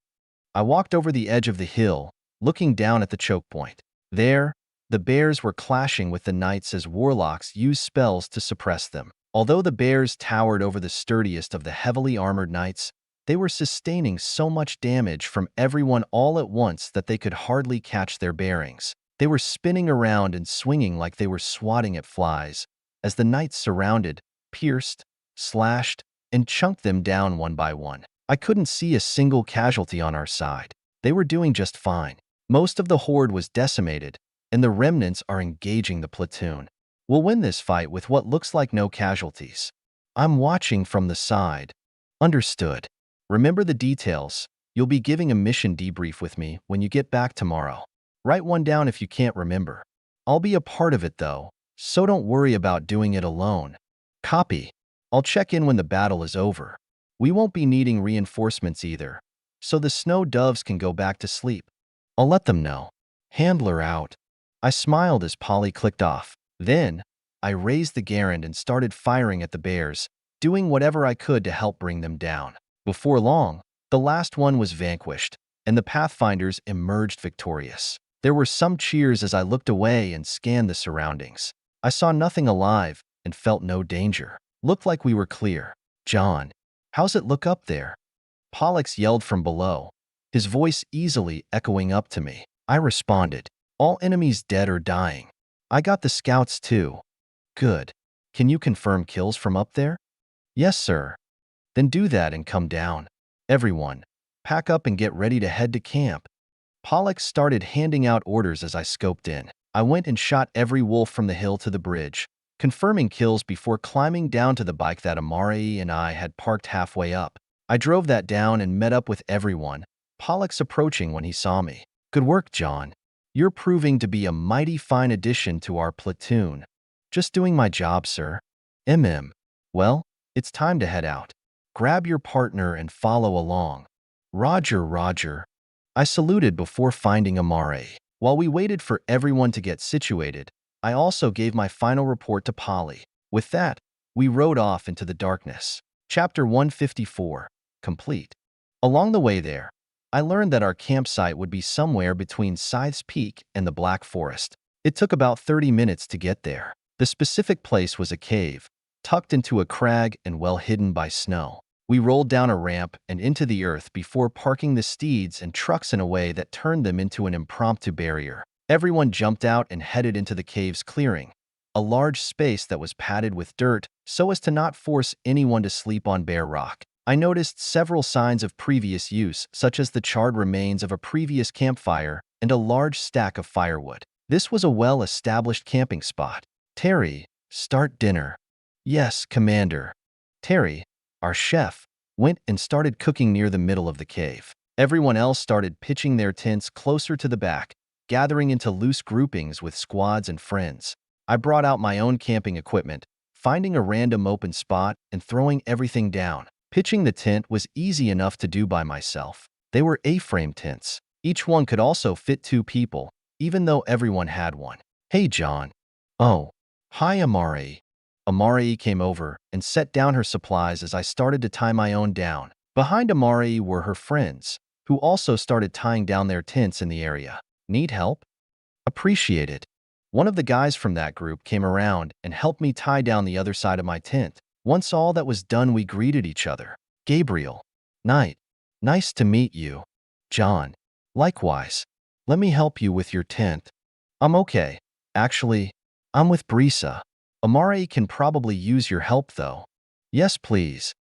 I walked over the edge of the hill, looking down at the choke point. There, the bears were clashing with the knights as warlocks used spells to suppress them. Although the bears towered over the sturdiest of the heavily armored knights, they were sustaining so much damage from everyone all at once that they could hardly catch their bearings. They were spinning around and swinging like they were swatting at flies, as the knights surrounded, pierced, slashed, and chunked them down one by one. I couldn't see a single casualty on our side. They were doing just fine. Most of the horde was decimated, and the remnants are engaging the platoon. We'll win this fight with what looks like no casualties. I'm watching from the side. Understood. Remember the details. You'll be giving a mission debrief with me when you get back tomorrow. Write one down if you can't remember. I'll be a part of it though, so don't worry about doing it alone. Copy. I'll check in when the battle is over. We won't be needing reinforcements either, so the snow doves can go back to sleep. I'll let them know. Handler out. I smiled as Polly clicked off. Then, I raised the Garand and started firing at the bears, doing whatever I could to help bring them down. Before long, the last one was vanquished, and the Pathfinders emerged victorious. There were some cheers as I looked away and scanned the surroundings. I saw nothing alive and felt no danger. Looked like we were clear. John, how's it look up there? Pollux yelled from below, his voice easily echoing up to me. I responded, all enemies dead or dying. I got the scouts too. Good. Can you confirm kills from up there? Yes, sir. Then do that and come down. Everyone, pack up and get ready to head to camp. Pollux started handing out orders as I scoped in. I went and shot every wolf from the hill to the bridge, confirming kills before climbing down to the bike that Amari and I had parked halfway up. I drove that down and met up with everyone, Pollux approaching when he saw me. Good work, John. You're proving to be a mighty fine addition to our platoon. Just doing my job, sir. Well, it's time to head out. Grab your partner and follow along. Roger, Roger. I saluted before finding Amari. While we waited for everyone to get situated, I also gave my final report to Polly. With that, we rode off into the darkness. Chapter 154. Complete. Along the way there, I learned that our campsite would be somewhere between Scythe's Peak and the Black Forest. It took about 30 minutes to get there. The specific place was a cave, tucked into a crag and well hidden by snow. We rolled down a ramp and into the earth before parking the steeds and trucks in a way that turned them into an impromptu barrier. Everyone jumped out and headed into the cave's clearing, a large space that was padded with dirt so as to not force anyone to sleep on bare rock. I noticed several signs of previous use, such as the charred remains of a previous campfire and a large stack of firewood. This was a well-established camping spot. Terry, start dinner. Yes, Commander. Terry, our chef, went and started cooking near the middle of the cave. Everyone else started pitching their tents closer to the back, gathering into loose groupings with squads and friends. I brought out my own camping equipment, finding a random open spot and throwing everything down. Pitching the tent was easy enough to do by myself. They were A-frame tents. Each one could also fit 2 people, even though everyone had one. Hey, John. Oh, hi, Amari. Amari came over and set down her supplies as I started to tie my own down. Behind Amari were her friends, who also started tying down their tents in the area. Need help? Appreciate it. One of the guys from that group came around and helped me tie down the other side of my tent. Once all that was done, we greeted each other. Gabriel. Night. Nice to meet you. John. Likewise. Let me help you with your tent. I'm okay. Actually, I'm with Brisa. Amari can probably use your help though. Yes, please.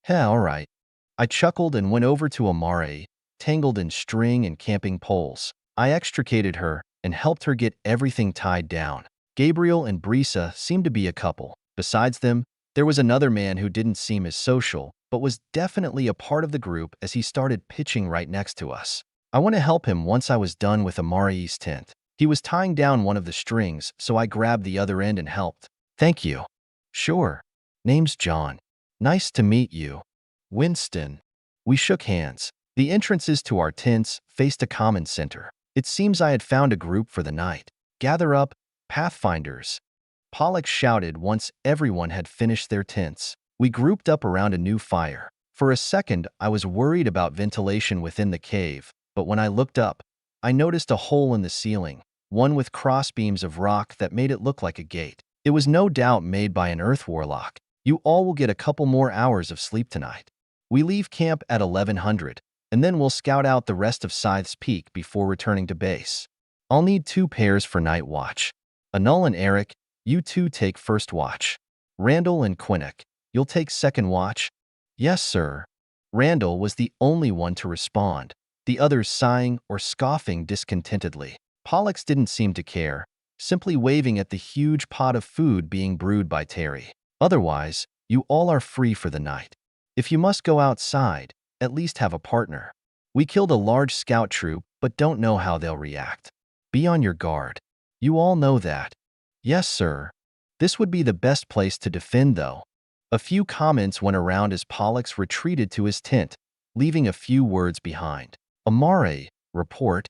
Heh, alright. I chuckled and went over to Amari, tangled in string and camping poles. I extricated her and helped her get everything tied down. Gabriel and Brisa seemed to be a couple. Besides them, there was another man who didn't seem as social, but was definitely a part of the group as he started pitching right next to us. I went to help him once I was done with Amari's tent. He was tying down one of the strings, so I grabbed the other end and helped. Thank you. Sure. Name's John. Nice to meet you. Winston. We shook hands. The entrances to our tents faced a common center. It seems I had found a group for the night. Gather up, Pathfinders. Pollux shouted once everyone had finished their tents. We grouped up around a new fire. For a second, I was worried about ventilation within the cave, but when I looked up, I noticed a hole in the ceiling, one with crossbeams of rock that made it look like a gate. It was no doubt made by an earth warlock. You all will get a couple more hours of sleep tonight. We leave camp at 1100, and then we'll scout out the rest of Scythe's Peak before returning to base. I'll need 2 pairs for night watch. Anul and Eric, you two take first watch. Randall and Quinnock, you'll take second watch? Yes, sir. Randall was the only one to respond, the others sighing or scoffing discontentedly. Pollux didn't seem to care, simply waving at the huge pot of food being brewed by Terry. Otherwise, you all are free for the night. If you must go outside, at least have a partner. We killed a large scout troop, but don't know how they'll react. Be on your guard. You all know that. Yes, sir. This would be the best place to defend, though. A few comments went around as Pollux retreated to his tent, leaving a few words behind. Amare, report.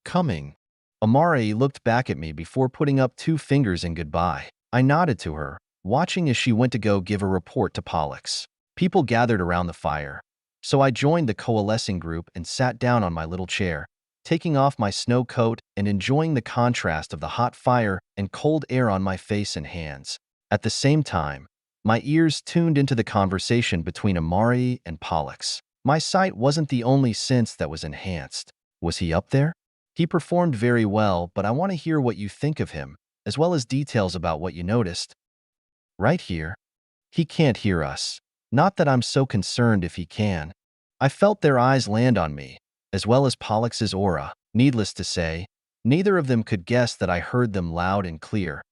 Coming. Amare looked back at me before putting up 2 fingers in goodbye. I nodded to her, watching as she went to go give a report to Pollux. People gathered around the fire, so I joined the coalescing group and sat down on my little chair, taking off my snow coat and enjoying the contrast of the hot fire and cold air on my face and hands. At the same time, my ears tuned into the conversation between Amari and Pollux. My sight wasn't the only sense that was enhanced. Was he up there? He performed very well, but I want to hear what you think of him, as well as details about what you noticed. Right here. He can't hear us. Not that I'm so concerned if he can. I felt their eyes land on me, as well as Pollux's aura. Needless to say, neither of them could guess that I heard them loud and clear,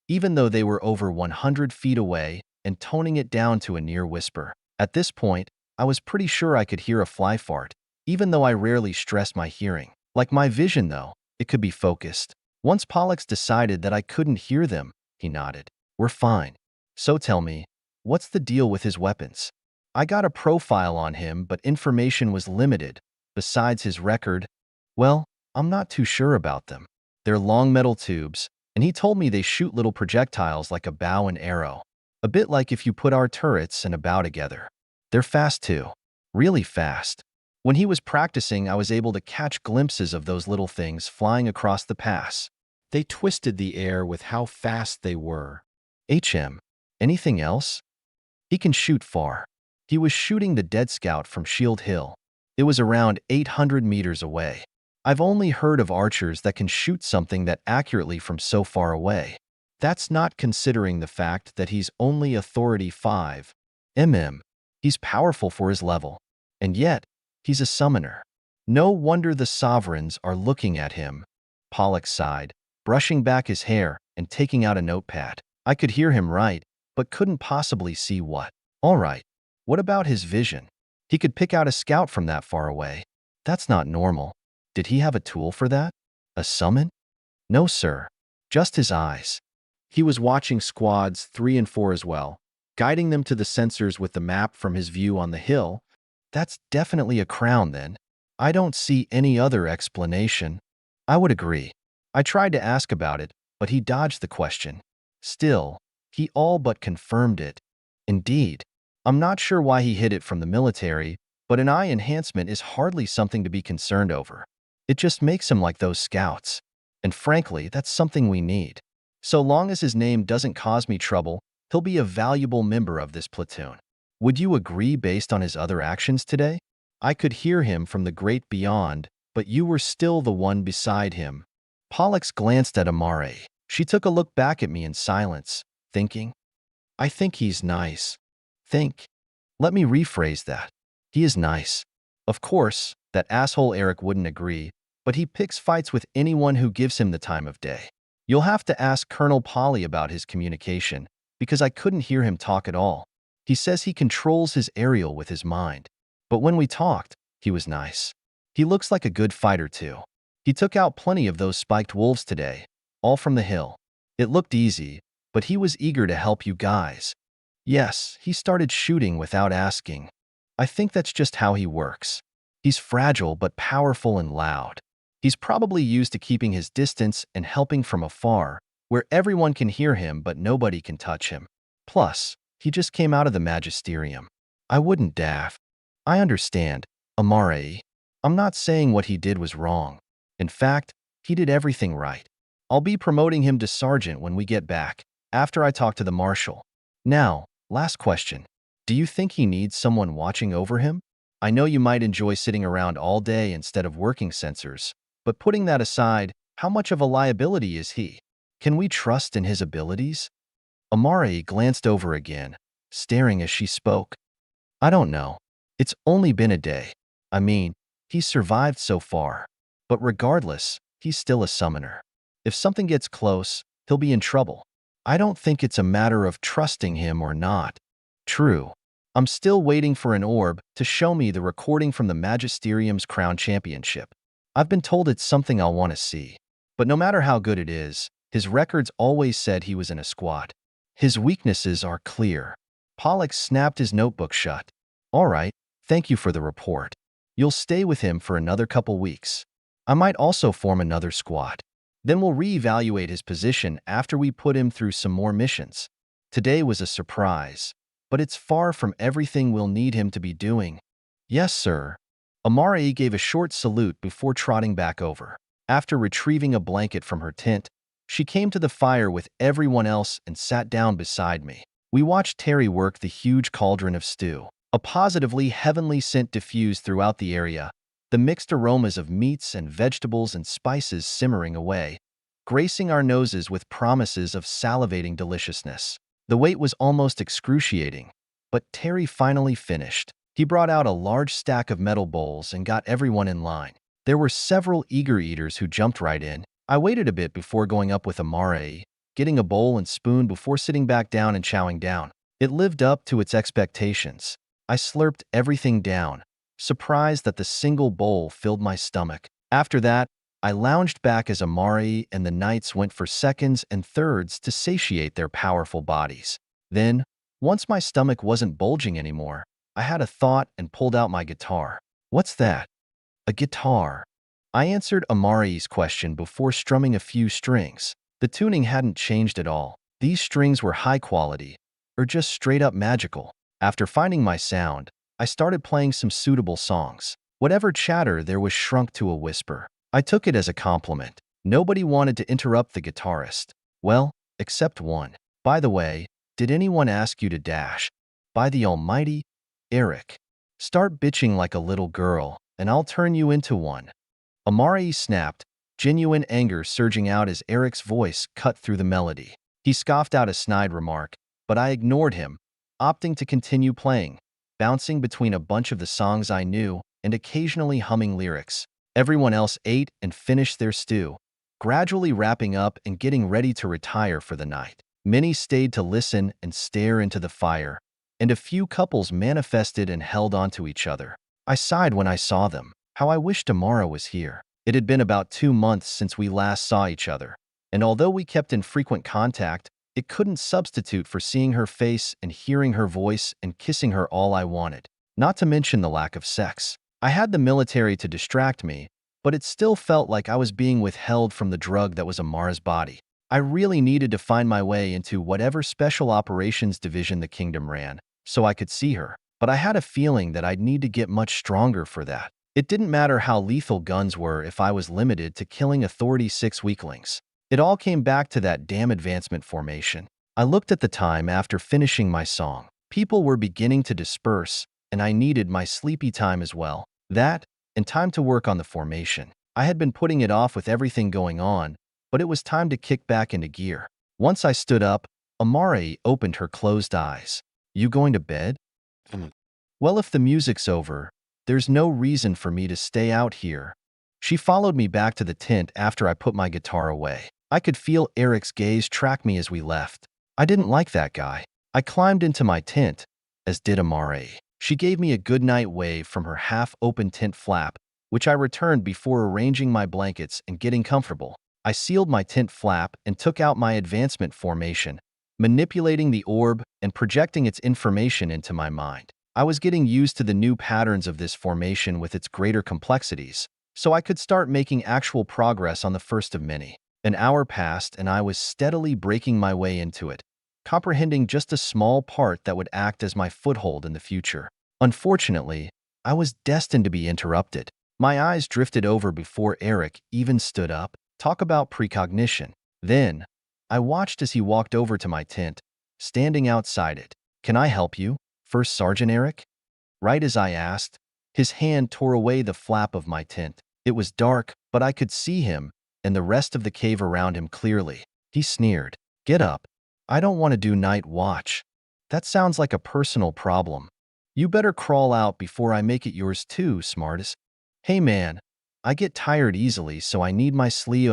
even though they were over 100 feet away and toning it down to a near whisper. At this point, I was pretty sure I could hear a fly fart, even though I rarely stress my hearing. Like my vision, though, it could be focused. Once Pollux decided that I couldn't hear them, he nodded. We're fine. So tell me, what's the deal with his weapons? I got a profile on him, but information was limited. Besides his record, well, I'm not too sure about them. They're long metal tubes, and he told me they shoot little projectiles like a bow and arrow. A bit like if you put our turrets and a bow together. They're fast too. Really fast. When he was practicing, I was able to catch glimpses of those little things flying across the pass. They twisted the air with how fast they were. Anything else? He can shoot far. He was shooting the dead scout from Shield Hill. It was around 800 meters away. I've only heard of archers that can shoot something that accurately from so far away. That's not considering the fact that he's only Authority 5. He's powerful for his level. And yet, he's a summoner. No wonder the sovereigns are looking at him. Pollux sighed, brushing back his hair and taking out a notepad. I could hear him write, but couldn't possibly see what. All right. What about his vision? He could pick out a scout from that far away. That's not normal. Did he have a tool for that? A summon? No, sir. Just his eyes. He was watching squads 3 and 4 as well, guiding them to the sensors with the map from his view on the hill. That's definitely a crown, then. I don't see any other explanation. I would agree. I tried to ask about it, but he dodged the question. Still, he all but confirmed it. Indeed. I'm not sure why he hid it from the military, but an eye enhancement is hardly something to be concerned over. It just makes him like those scouts. And frankly, that's something we need. So long as his name doesn't cause me trouble, he'll be a valuable member of this platoon. Would you agree based on his other actions today? I could hear him from the great beyond, but you were still the one beside him. Pollux glanced at Amare. She took a look back at me in silence, thinking, I think he's nice. Think. Let me rephrase that. He is nice. Of course, that asshole Eric wouldn't agree, but he picks fights with anyone who gives him the time of day. You'll have to ask Colonel Polly about his communication, because I couldn't hear him talk at all. He says he controls his aerial with his mind. But when we talked, he was nice. He looks like a good fighter too. He took out plenty of those spiked wolves today, all from the hill. It looked easy, but he was eager to help you guys. Yes, he started shooting without asking. I think that's just how he works. He's fragile but powerful and loud. He's probably used to keeping his distance and helping from afar, where everyone can hear him but nobody can touch him. Plus, he just came out of the magisterium. I wouldn't daff. I understand, Amare. I'm not saying what he did was wrong. In fact, he did everything right. I'll be promoting him to sergeant when we get back, after I talk to the marshal. Now, last question. Do you think he needs someone watching over him? I know you might enjoy sitting around all day instead of working sensors, but putting that aside, how much of a liability is he? Can we trust in his abilities? Amare glanced over again, staring as she spoke. I don't know. It's only been a day. I mean, he's survived so far. But regardless, he's still a summoner. If something gets close, he'll be in trouble. I don't think it's a matter of trusting him or not. True. I'm still waiting for an orb to show me the recording from the Magisterium's Crown Championship. I've been told it's something I'll want to see. But no matter how good it is, his records always said he was in a squad. His weaknesses are clear. Pollock snapped his notebook shut. All right, thank you for the report. You'll stay with him for another couple weeks. I might also form another squad. Then we'll reevaluate his position after we put him through some more missions. Today was a surprise, but it's far from everything we'll need him to be doing. Yes, sir. Amare gave a short salute before trotting back over. After retrieving a blanket from her tent, she came to the fire with everyone else and sat down beside me. We watched Terry work the huge cauldron of stew. A positively heavenly scent diffused throughout the area, the mixed aromas of meats and vegetables and spices simmering away, gracing our noses with promises of salivating deliciousness. The wait was almost excruciating, but Terry finally finished. He brought out a large stack of metal bowls and got everyone in line. There were several eager eaters who jumped right in. I waited a bit before going up with Amare, getting a bowl and spoon before sitting back down and chowing down. It lived up to its expectations. I slurped everything down, surprised that the single bowl filled my stomach. After that, I lounged back as Amari and the knights went for seconds and thirds to satiate their powerful bodies. Then, once my stomach wasn't bulging anymore, I had a thought and pulled out my guitar. What's that? A guitar. I answered Amari's question before strumming a few strings. The tuning hadn't changed at all. These strings were high quality, or just straight up magical. After finding my sound, I started playing some suitable songs. Whatever chatter there was shrunk to a whisper. I took it as a compliment. Nobody wanted to interrupt the guitarist. Well, except one. By the way, did anyone ask you to dash? By the almighty, Eric. Start bitching like a little girl, and I'll turn you into one. Amari snapped, genuine anger surging out as Eric's voice cut through the melody. He scoffed out a snide remark, but I ignored him, opting to continue playing, bouncing between a bunch of the songs I knew and occasionally humming lyrics. Everyone else ate and finished their stew, gradually wrapping up and getting ready to retire for the night. Many stayed to listen and stare into the fire, and a few couples manifested and held onto each other. I sighed when I saw them. How I wished Amara was here. It had been about 2 months since we last saw each other, and although we kept in frequent contact, it couldn't substitute for seeing her face and hearing her voice and kissing her all I wanted. Not to mention the lack of sex. I had the military to distract me, but it still felt like I was being withheld from the drug that was Amara's body. I really needed to find my way into whatever special operations division the kingdom ran, so I could see her. But I had a feeling that I'd need to get much stronger for that. It didn't matter how lethal guns were if I was limited to killing Authority 6 weaklings. It all came back to that damn advancement formation. I looked at the time after finishing my song. People were beginning to disperse, and I needed my sleepy time as well. That, and time to work on the formation. I had been putting it off with everything going on, but it was time to kick back into gear. Once I stood up, Amare opened her closed eyes. You going to bed? Well, if the music's over, there's no reason for me to stay out here. She followed me back to the tent after I put my guitar away. I could feel Eric's gaze track me as we left. I didn't like that guy. I climbed into my tent, as did Amare. She gave me a goodnight wave from her half-open tent flap, which I returned before arranging my blankets and getting comfortable. I sealed my tent flap and took out my advancement formation, manipulating the orb and projecting its information into my mind. I was getting used to the new patterns of this formation with its greater complexities, so I could start making actual progress on the first of many. An hour passed, and I was steadily breaking my way into it, comprehending just a small part that would act as my foothold in the future. Unfortunately, I was destined to be interrupted. My eyes drifted over before Eric even stood up. Talk about precognition. Then, I watched as he walked over to my tent, standing outside it. "Can I help you, First Sergeant Eric?" Right as I asked, his hand tore away the flap of my tent. It was dark, but I could see him and the rest of the cave around him clearly. He sneered. "Get up. I don't want to do night watch. That sounds like a personal problem. You better crawl out before I make it yours too, smartest." "Hey man, I get tired easily, so I need my sleep."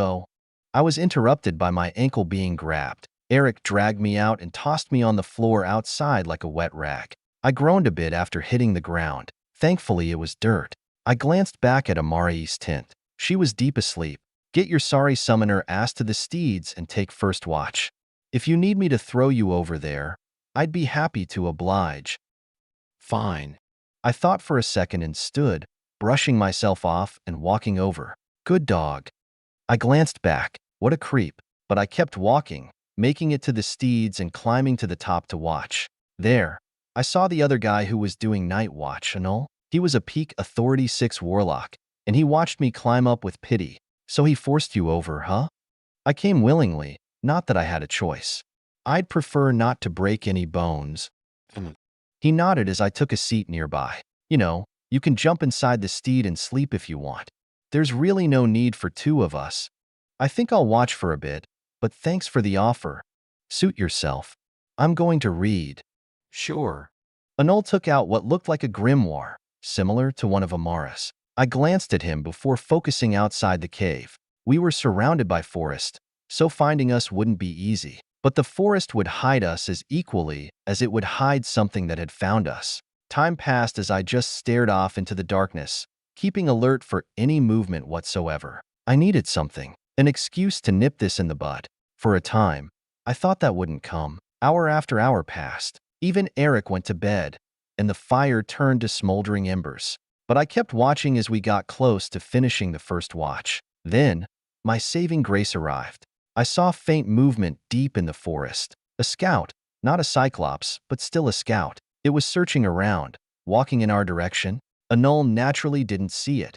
I was interrupted by my ankle being grabbed. Eric dragged me out and tossed me on the floor outside like a wet rag. I groaned a bit after hitting the ground. Thankfully, it was dirt. I glanced back at Amari's tent. She was deep asleep. "Get your sorry summoner ass to the steeds and take first watch. If you need me to throw you over there, I'd be happy to oblige." "Fine." I thought for a second and stood, brushing myself off and walking over. "Good dog." I glanced back. What a creep. But I kept walking, making it to the steeds and climbing to the top to watch. There, I saw the other guy who was doing night watch, Anul. He was a peak Authority 6 warlock, and he watched me climb up with pity. "So he forced you over, huh?" "I came willingly, not that I had a choice. I'd prefer not to break any bones." He nodded as I took a seat nearby. "You know, you can jump inside the steed and sleep if you want. There's really no need for two of us. I think I'll watch for a bit, but thanks for the offer. Suit yourself. I'm going to read." "Sure." Anul took out what looked like a grimoire, similar to one of Amara's. I glanced at him before focusing outside the cave. We were surrounded by forest, so finding us wouldn't be easy. But the forest would hide us as equally as it would hide something that had found us. Time passed as I just stared off into the darkness, keeping alert for any movement whatsoever. I needed something, an excuse to nip this in the bud. For a time, I thought that wouldn't come. Hour after hour passed. Even Eric went to bed, and the fire turned to smoldering embers. But I kept watching as we got close to finishing the first watch. Then, my saving grace arrived. I saw faint movement deep in the forest. A scout, not a cyclops, but still a scout. It was searching around, walking in our direction. Anul naturally didn't see it,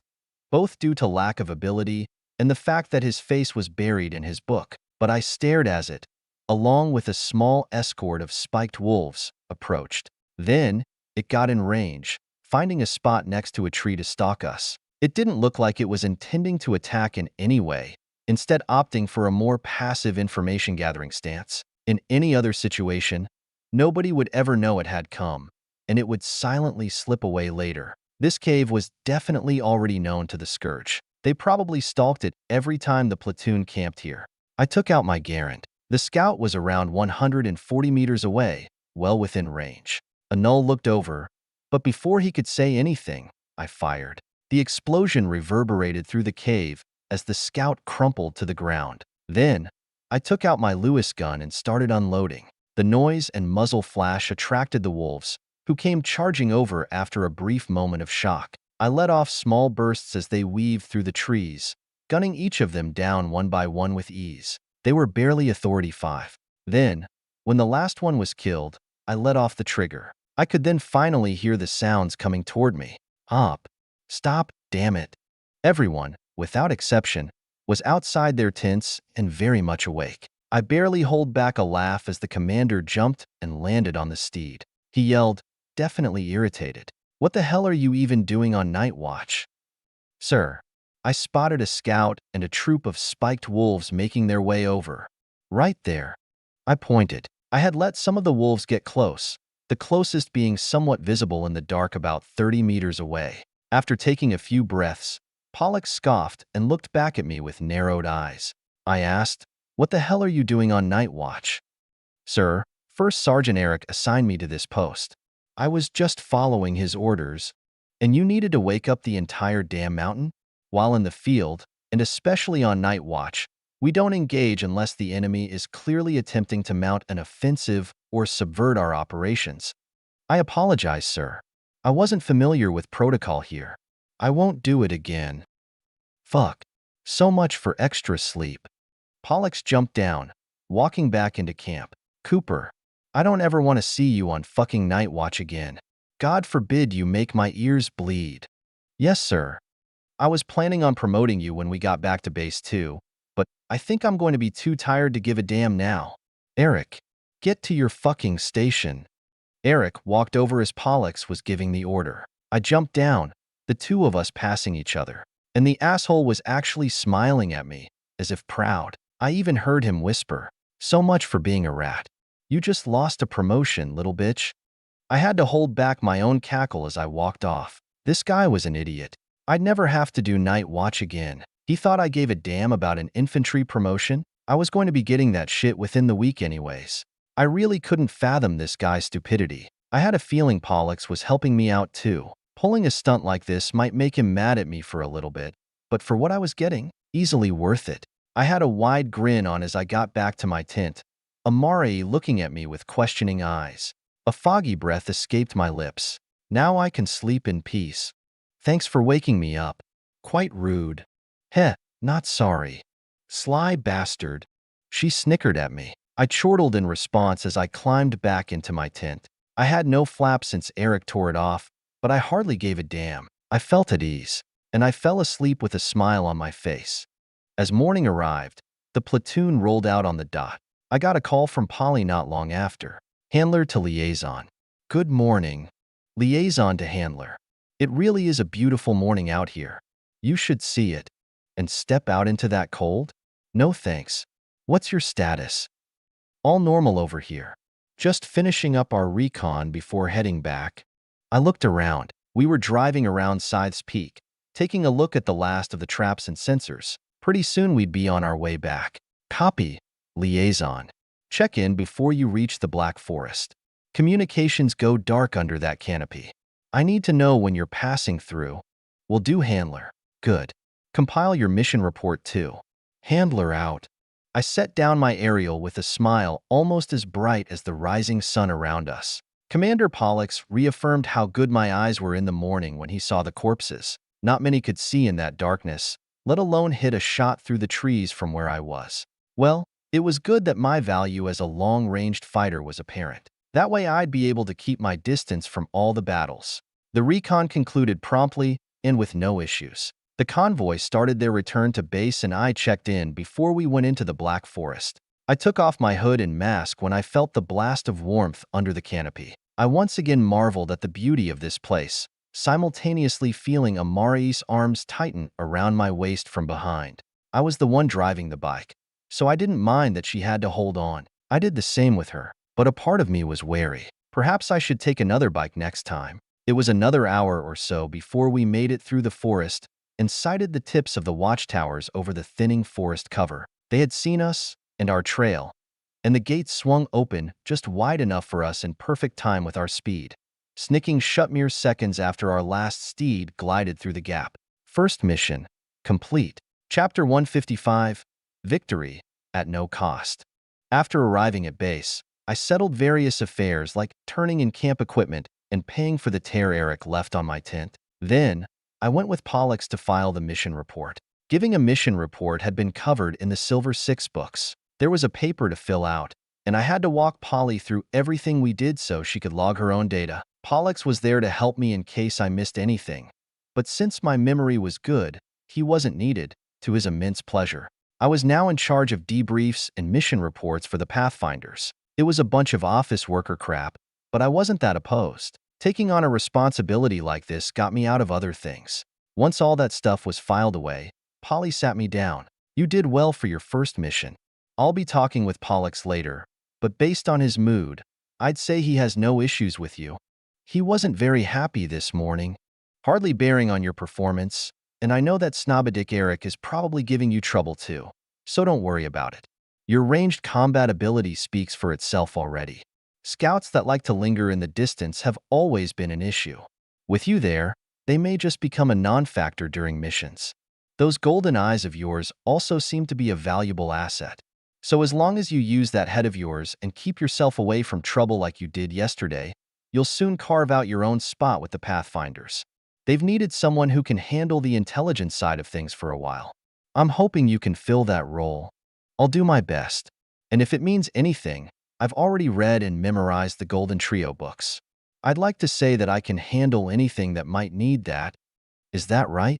both due to lack of ability and the fact that his face was buried in his book. But I stared as it, along with a small escort of spiked wolves, approached. Then, it got in range, finding a spot next to a tree to stalk us. It didn't look like it was intending to attack in any way, instead opting for a more passive information-gathering stance. In any other situation, nobody would ever know it had come, and it would silently slip away later. This cave was definitely already known to the Scourge. They probably stalked it every time the platoon camped here. I took out my Garand. The scout was around 140 meters away, well within range. Anul looked over, but before he could say anything, I fired. The explosion reverberated through the cave as the scout crumpled to the ground. Then, I took out my Lewis gun and started unloading. The noise and muzzle flash attracted the wolves, who came charging over after a brief moment of shock. I let off small bursts as they weaved through the trees, gunning each of them down one by one with ease. They were barely Authority 5. Then, when the last one was killed, I let off the trigger. I could then finally hear the sounds coming toward me. Up. Stop, damn it. Everyone, without exception, was outside their tents and very much awake. I barely hold back a laugh as the commander jumped and landed on the steed. He yelled, definitely irritated. "What the hell are you even doing on night watch?" "Sir." I spotted a scout and a troop of spiked wolves making their way over. "Right there." I pointed. I had let some of the wolves get close, the closest being somewhat visible in the dark about 30 meters away. After taking a few breaths, Pollock scoffed and looked back at me with narrowed eyes. I asked, "What the hell are you doing on night watch?" "Sir, First Sergeant Eric assigned me to this post. I was just following his orders. And you needed to wake up the entire damn mountain?" While in the field, and especially on night watch, we don't engage unless the enemy is clearly attempting to mount an offensive or subvert our operations. "I apologize, sir." I wasn't familiar with protocol here. I won't do it again. Fuck. So much for extra sleep. Pollux jumped down, walking back into camp. Cooper, I don't ever want to see you on fucking night watch again. God forbid you make my ears bleed. Yes, sir. I was planning on promoting you when we got back to base too, but I think I'm going to be too tired to give a damn now. Eric, get to your fucking station. Eric walked over as Pollux was giving the order. I jumped down, the two of us passing each other, and the asshole was actually smiling at me, as if proud. I even heard him whisper, "So much for being a rat. You just lost a promotion, little bitch." I had to hold back my own cackle as I walked off. This guy was an idiot. I'd never have to do night watch again. He thought I gave a damn about an infantry promotion. I was going to be getting that shit within the week anyways. I really couldn't fathom this guy's stupidity. I had a feeling Pollux was helping me out too. Pulling a stunt like this might make him mad at me for a little bit, but for what I was getting, easily worth it. I had a wide grin on as I got back to my tent, Amari looking at me with questioning eyes. A foggy breath escaped my lips. Now I can sleep in peace. Thanks for waking me up. Quite rude. Heh, not sorry. Sly bastard. She snickered at me. I chortled in response as I climbed back into my tent. I had no flap since Eric tore it off, but I hardly gave a damn. I felt at ease, and I fell asleep with a smile on my face. As morning arrived, the platoon rolled out on the dot. I got a call from Polly not long after. Handler to liaison. Good morning. Liaison to handler. It really is a beautiful morning out here. You should see it. And step out into that cold? No thanks. What's your status? All normal over here. Just finishing up our recon before heading back. I looked around. We were driving around Scythe's Peak, taking a look at the last of the traps and sensors. Pretty soon we'd be on our way back. Copy. Liaison. Check in before you reach the Black Forest. Communications go dark under that canopy. I need to know when you're passing through. Will do, handler. Good. Compile your mission report too. Handler out. I set down my aerial with a smile almost as bright as the rising sun around us. Commander Pollux reaffirmed how good my eyes were in the morning when he saw the corpses. Not many could see in that darkness, let alone hit a shot through the trees from where I was. Well, it was good that my value as a long-ranged fighter was apparent. That way I'd be able to keep my distance from all the battles. The recon concluded promptly and with no issues. The convoy started their return to base and I checked in before we went into the Black Forest. I took off my hood and mask when I felt the blast of warmth under the canopy. I once again marveled at the beauty of this place, simultaneously feeling Amari's arms tighten around my waist from behind. I was the one driving the bike, so I didn't mind that she had to hold on. I did the same with her, but a part of me was wary. Perhaps I should take another bike next time. It was another hour or so before we made it through the forest and sighted the tips of the watchtowers over the thinning forest cover. They had seen us and our trail, and the gates swung open just wide enough for us in perfect time with our speed. Snicking shut mere seconds after our last steed glided through the gap. First mission complete. Chapter 155, Victory at No Cost. After arriving at base, I settled various affairs like turning in camp equipment and paying for the tear Eric left on my tent. Then, I went with Pollux to file the mission report. Giving a mission report had been covered in the Silver Six books. There was a paper to fill out, and I had to walk Polly through everything we did so she could log her own data. Pollux was there to help me in case I missed anything, but since my memory was good, he wasn't needed, to his immense pleasure. I was now in charge of debriefs and mission reports for the Pathfinders. It was a bunch of office worker crap, but I wasn't that opposed. Taking on a responsibility like this got me out of other things. Once all that stuff was filed away, Polly sat me down. You did well for your first mission. I'll be talking with Pollux later, but based on his mood, I'd say he has no issues with you. He wasn't very happy this morning, hardly bearing on your performance, and I know that Snobadic Eric is probably giving you trouble too, so don't worry about it. Your ranged combat ability speaks for itself already. Scouts that like to linger in the distance have always been an issue. With you there, they may just become a non-factor during missions. Those golden eyes of yours also seem to be a valuable asset. So as long as you use that head of yours and keep yourself away from trouble like you did yesterday, You'll soon carve out your own spot with the Pathfinders. They've needed someone who can handle the intelligence side of things for a while. I'm hoping you can fill that role. I'll do my best. And if it means anything, I've already read and memorized the Golden Trio books. I'd like to say that I can handle anything that might need that. Is that right?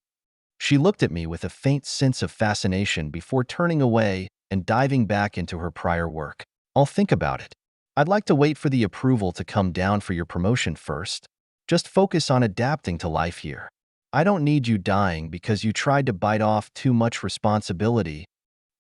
She looked at me with a faint sense of fascination before turning away and diving back into her prior work. I'll think about it. I'd like to wait for the approval to come down for your promotion first. Just focus on adapting to life here. I don't need you dying because you tried to bite off too much responsibility.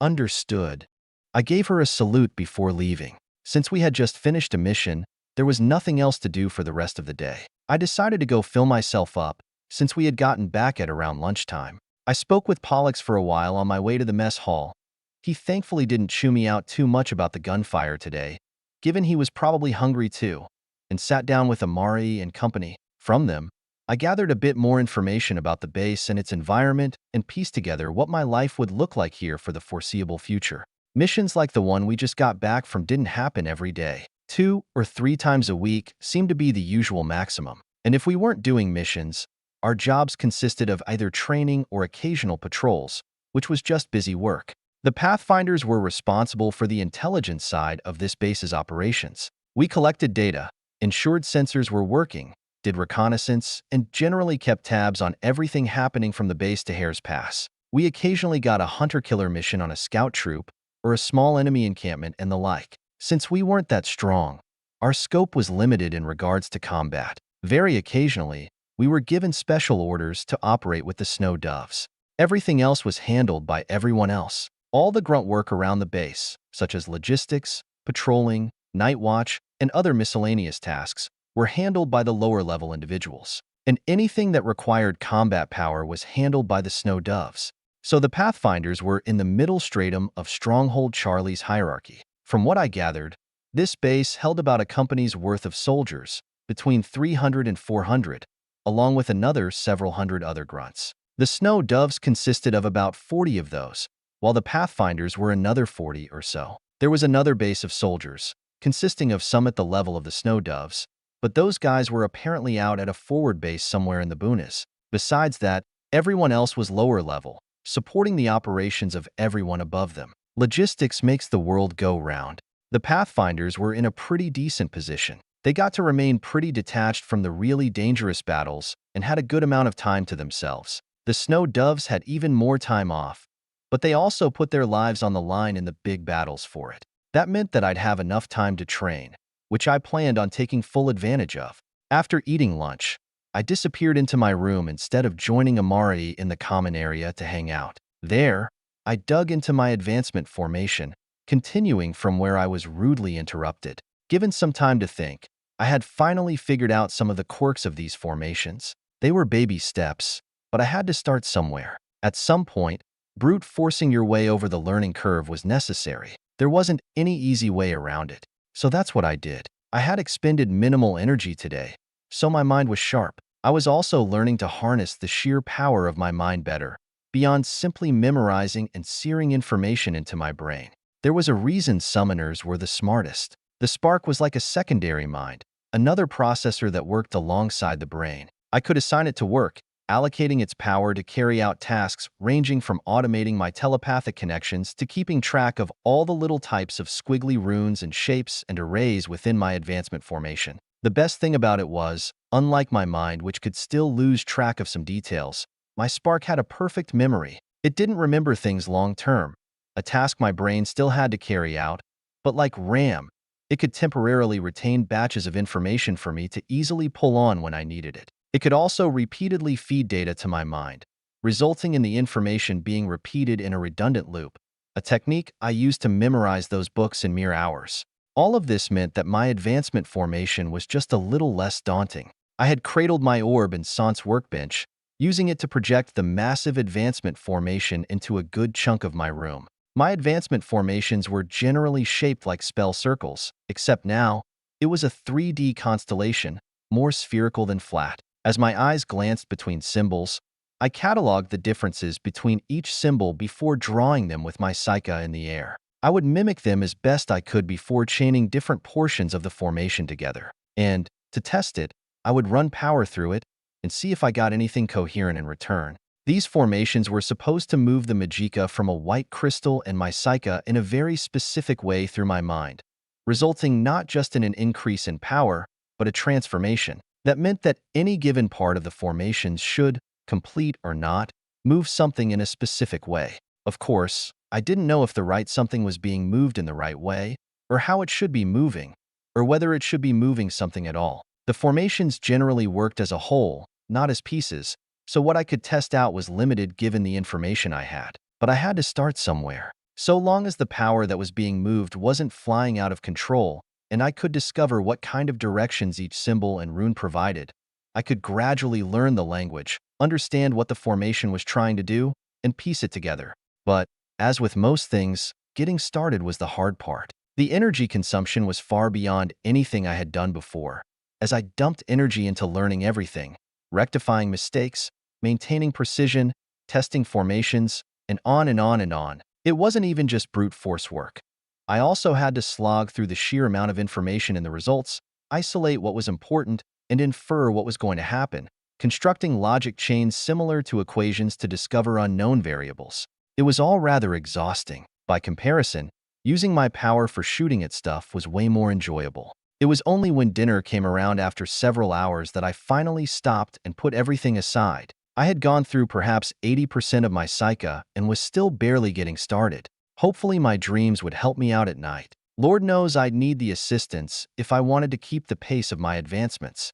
Understood. I gave her a salute before leaving. Since we had just finished a mission, there was nothing else to do for the rest of the day. I decided to go fill myself up, since we had gotten back at around lunchtime. I spoke with Pollux for a while on my way to the mess hall. He thankfully didn't chew me out too much about the gunfire today, given he was probably hungry too, and sat down with Amari and company. From them, I gathered a bit more information about the base and its environment and pieced together what my life would look like here for the foreseeable future. Missions like the one we just got back from didn't happen every day. 2 or 3 times a week seemed to be the usual maximum. And if we weren't doing missions, our jobs consisted of either training or occasional patrols, which was just busy work. The Pathfinders were responsible for the intelligence side of this base's operations. We collected data, ensured sensors were working, did reconnaissance, and generally kept tabs on everything happening from the base to Hare's Pass. We occasionally got a hunter-killer mission on a scout troop or a small enemy encampment and the like. Since we weren't that strong, our scope was limited in regards to combat. Very occasionally, we were given special orders to operate with the Snow Doves. Everything else was handled by everyone else. All the grunt work around the base, such as logistics, patrolling, night watch, and other miscellaneous tasks, were handled by the lower-level individuals. And anything that required combat power was handled by the Snow Doves. So the Pathfinders were in the middle stratum of Stronghold Charlie's hierarchy. From what I gathered, this base held about a company's worth of soldiers, between 300 and 400, along with another several hundred other grunts. The Snow Doves consisted of about 40 of those, while the Pathfinders were another 40 or so. There was another base of soldiers, consisting of some at the level of the Snow Doves, but those guys were apparently out at a forward base somewhere in the boonies. Besides that, everyone else was lower level, supporting the operations of everyone above them. Logistics makes the world go round. The Pathfinders were in a pretty decent position. They got to remain pretty detached from the really dangerous battles and had a good amount of time to themselves. The Snow Doves had even more time off, but they also put their lives on the line in the big battles for it. That meant that I'd have enough time to train, which I planned on taking full advantage of. After eating lunch, I disappeared into my room instead of joining Amari in the common area to hang out. There, I dug into my advancement formation, continuing from where I was rudely interrupted. Given some time to think, I had finally figured out some of the quirks of these formations. They were baby steps, but I had to start somewhere. At some point, brute forcing your way over the learning curve was necessary. There wasn't any easy way around it. So that's what I did. I had expended minimal energy today, so my mind was sharp. I was also learning to harness the sheer power of my mind better, beyond simply memorizing and searing information into my brain. There was a reason summoners were the smartest. The spark was like a secondary mind, another processor that worked alongside the brain. I could assign it to work, allocating its power to carry out tasks ranging from automating my telepathic connections to keeping track of all the little types of squiggly runes and shapes and arrays within my advancement formation. The best thing about it was, unlike my mind, which could still lose track of some details, my spark had a perfect memory. It didn't remember things long-term, a task my brain still had to carry out, but like RAM, it could temporarily retain batches of information for me to easily pull on when I needed it. It could also repeatedly feed data to my mind, resulting in the information being repeated in a redundant loop, a technique I used to memorize those books in mere hours. All of this meant that my advancement formation was just a little less daunting. I had cradled my orb in Sant's workbench, using it to project the massive advancement formation into a good chunk of my room. My advancement formations were generally shaped like spell circles, except now, it was a 3D constellation, more spherical than flat. As my eyes glanced between symbols, I cataloged the differences between each symbol before drawing them with my Psycha in the air. I would mimic them as best I could before chaining different portions of the formation together. And, To test it, I would run power through it and see if I got anything coherent in return. These formations were supposed to move the Magicka from a white crystal and my Psyche in a very specific way through my mind, resulting not just in an increase in power, but a transformation. That meant that any given part of the formations should, complete or not, move something in a specific way. Of course, I didn't know if the right something was being moved in the right way, or how it should be moving, or whether it should be moving something at all. The formations generally worked as a whole, not as pieces, so what I could test out was limited given the information I had. But I had to start somewhere. So long as the power that was being moved wasn't flying out of control, and I could discover what kind of directions each symbol and rune provided, I could gradually learn the language, understand what the formation was trying to do, and piece it together. But, as with most things, getting started was the hard part. The energy consumption was far beyond anything I had done before, as I dumped energy into learning everything, rectifying mistakes, maintaining precision, testing formations, and on and on and on. It wasn't even just brute force work. I also had to slog through the sheer amount of information in the results, isolate what was important, and infer what was going to happen, constructing logic chains similar to equations to discover unknown variables. It was all rather exhausting. By comparison, using my power for shooting at stuff was way more enjoyable. It was only when dinner came around after several hours that I finally stopped and put everything aside. I had gone through perhaps 80% of my Psyche and was still barely getting started. Hopefully my dreams would help me out at night. Lord knows I'd need the assistance if I wanted to keep the pace of my advancements.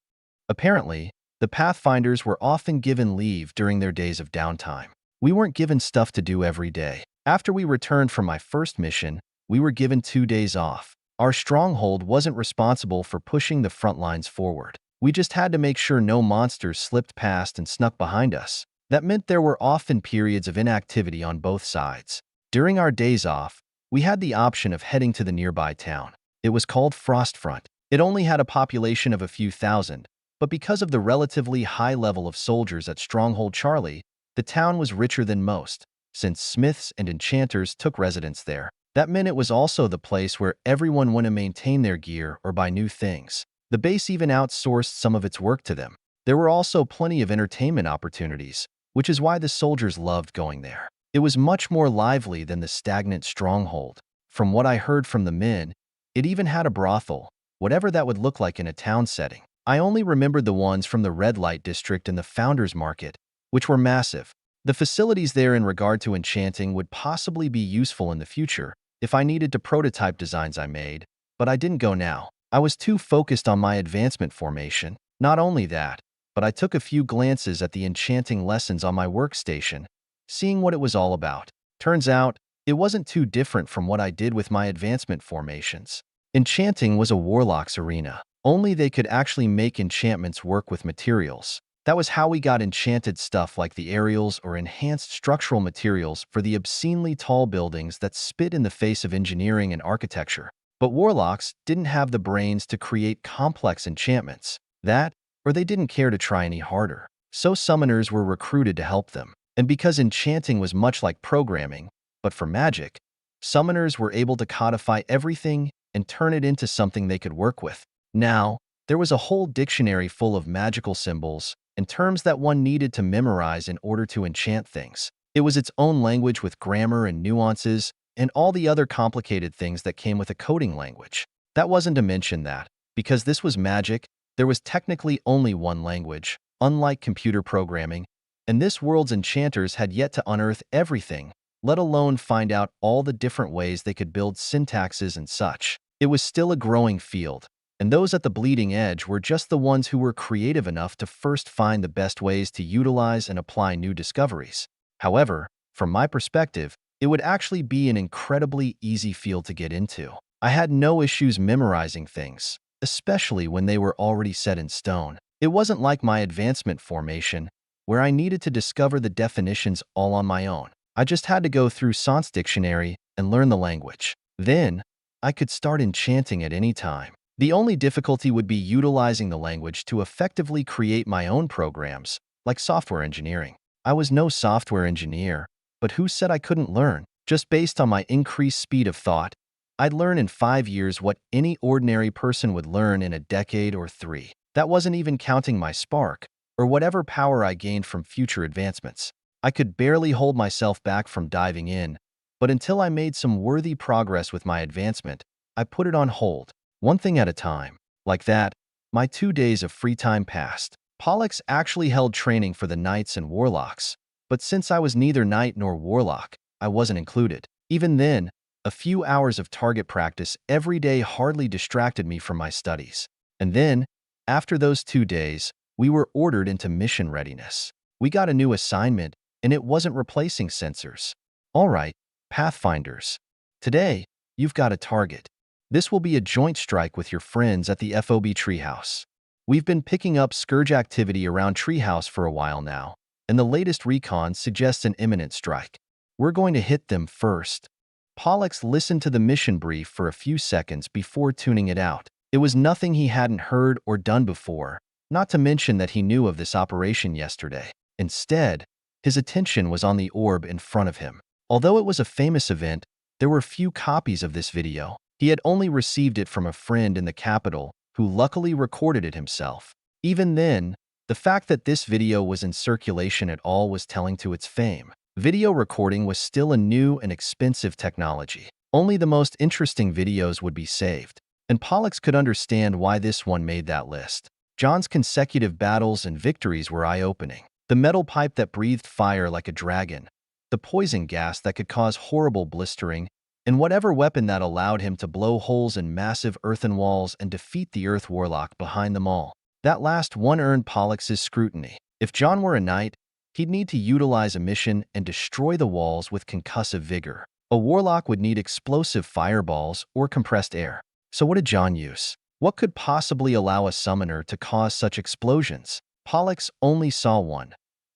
Apparently, the Pathfinders were often given leave during their days of downtime. We weren't given stuff to do every day. After we returned from my first mission, we were given 2 days off. Our stronghold wasn't responsible for pushing the front lines forward. We just had to make sure no monsters slipped past and snuck behind us. That meant there were often periods of inactivity on both sides. During our days off, we had the option of heading to the nearby town. It was called Frostfront. It only had a population of a few thousand, but because of the relatively high level of soldiers at Stronghold Charlie, the town was richer than most, since smiths and enchanters took residence there. That meant it was also the place where everyone went to maintain their gear or buy new things. The base even outsourced some of its work to them. There were also plenty of entertainment opportunities, which is why the soldiers loved going there. It was much more lively than the stagnant stronghold. From what I heard from the men, it even had a brothel, whatever that would look like in a town setting. I only remembered the ones from the red light district and the Founders Market, which were massive. The facilities there in regard to enchanting would possibly be useful in the future if I needed to prototype designs I made, but I didn't go now. I was too focused on my advancement formation. Not only that, but I took a few glances at the enchanting lessons on my workstation, seeing what it was all about. Turns out, it wasn't too different from what I did with my advancement formations. Enchanting was a warlock's arena. Only they could actually make enchantments work with materials. That was how we got enchanted stuff like the aerials or enhanced structural materials for the obscenely tall buildings that spit in the face of engineering and architecture. But warlocks didn't have the brains to create complex enchantments. That, or they didn't care to try any harder. So summoners were recruited to help them. And because enchanting was much like programming, but for magic, summoners were able to codify everything and turn it into something they could work with. Now, there was a whole dictionary full of magical symbols and terms that one needed to memorize in order to enchant things. It was its own language with grammar and nuances and all the other complicated things that came with a coding language. That wasn't to mention that, because this was magic, there was technically only one language, unlike computer programming, and this world's enchanters had yet to unearth everything, let alone find out all the different ways they could build syntaxes and such. It was still a growing field, and those at the bleeding edge were just the ones who were creative enough to first find the best ways to utilize and apply new discoveries. However, from my perspective, it would actually be an incredibly easy field to get into. I had no issues memorizing things, especially when they were already set in stone. It wasn't like my advancement formation, where I needed to discover the definitions all on my own. I just had to go through Sans Dictionary and learn the language. Then, I could start enchanting at any time. The only difficulty would be utilizing the language to effectively create my own programs, like software engineering. I was no software engineer, but who said I couldn't learn? Just based on my increased speed of thought, I'd learn in 5 years what any ordinary person would learn in a decade or 3. That wasn't even counting my spark, or whatever power I gained from future advancements. I could barely hold myself back from diving in, but until I made some worthy progress with my advancement, I put it on hold, one thing at a time. Like that, my 2 days of free time passed. Pollux actually held training for the knights and warlocks, but since I was neither knight nor warlock, I wasn't included. Even then, a few hours of target practice every day hardly distracted me from my studies. And then, after those 2 days, we were ordered into mission readiness. We got a new assignment, and it wasn't replacing sensors. All right, Pathfinders. Today, you've got a target. This will be a joint strike with your friends at the FOB Treehouse. We've been picking up Scourge activity around Treehouse for a while now, and the latest recon suggests an imminent strike. We're going to hit them first. Pollux listened to the mission brief for a few seconds before tuning it out. It was nothing he hadn't heard or done before, not to mention that he knew of this operation yesterday. Instead, his attention was on the orb in front of him. Although it was a famous event, there were few copies of this video. He had only received it from a friend in the capital who luckily recorded it himself. Even then, the fact that this video was in circulation at all was telling to its fame. Video recording was still a new and expensive technology. Only the most interesting videos would be saved, and Pollux could understand why this one made that list. John's consecutive battles and victories were eye-opening. The metal pipe that breathed fire like a dragon, the poison gas that could cause horrible blistering, and whatever weapon that allowed him to blow holes in massive earthen walls and defeat the Earth Warlock behind them all. That last one earned Pollux's scrutiny. If John were a knight, he'd need to utilize a mission and destroy the walls with concussive vigor. A warlock would need explosive fireballs or compressed air. So what did John use? What could possibly allow a summoner to cause such explosions? Pollux only saw one.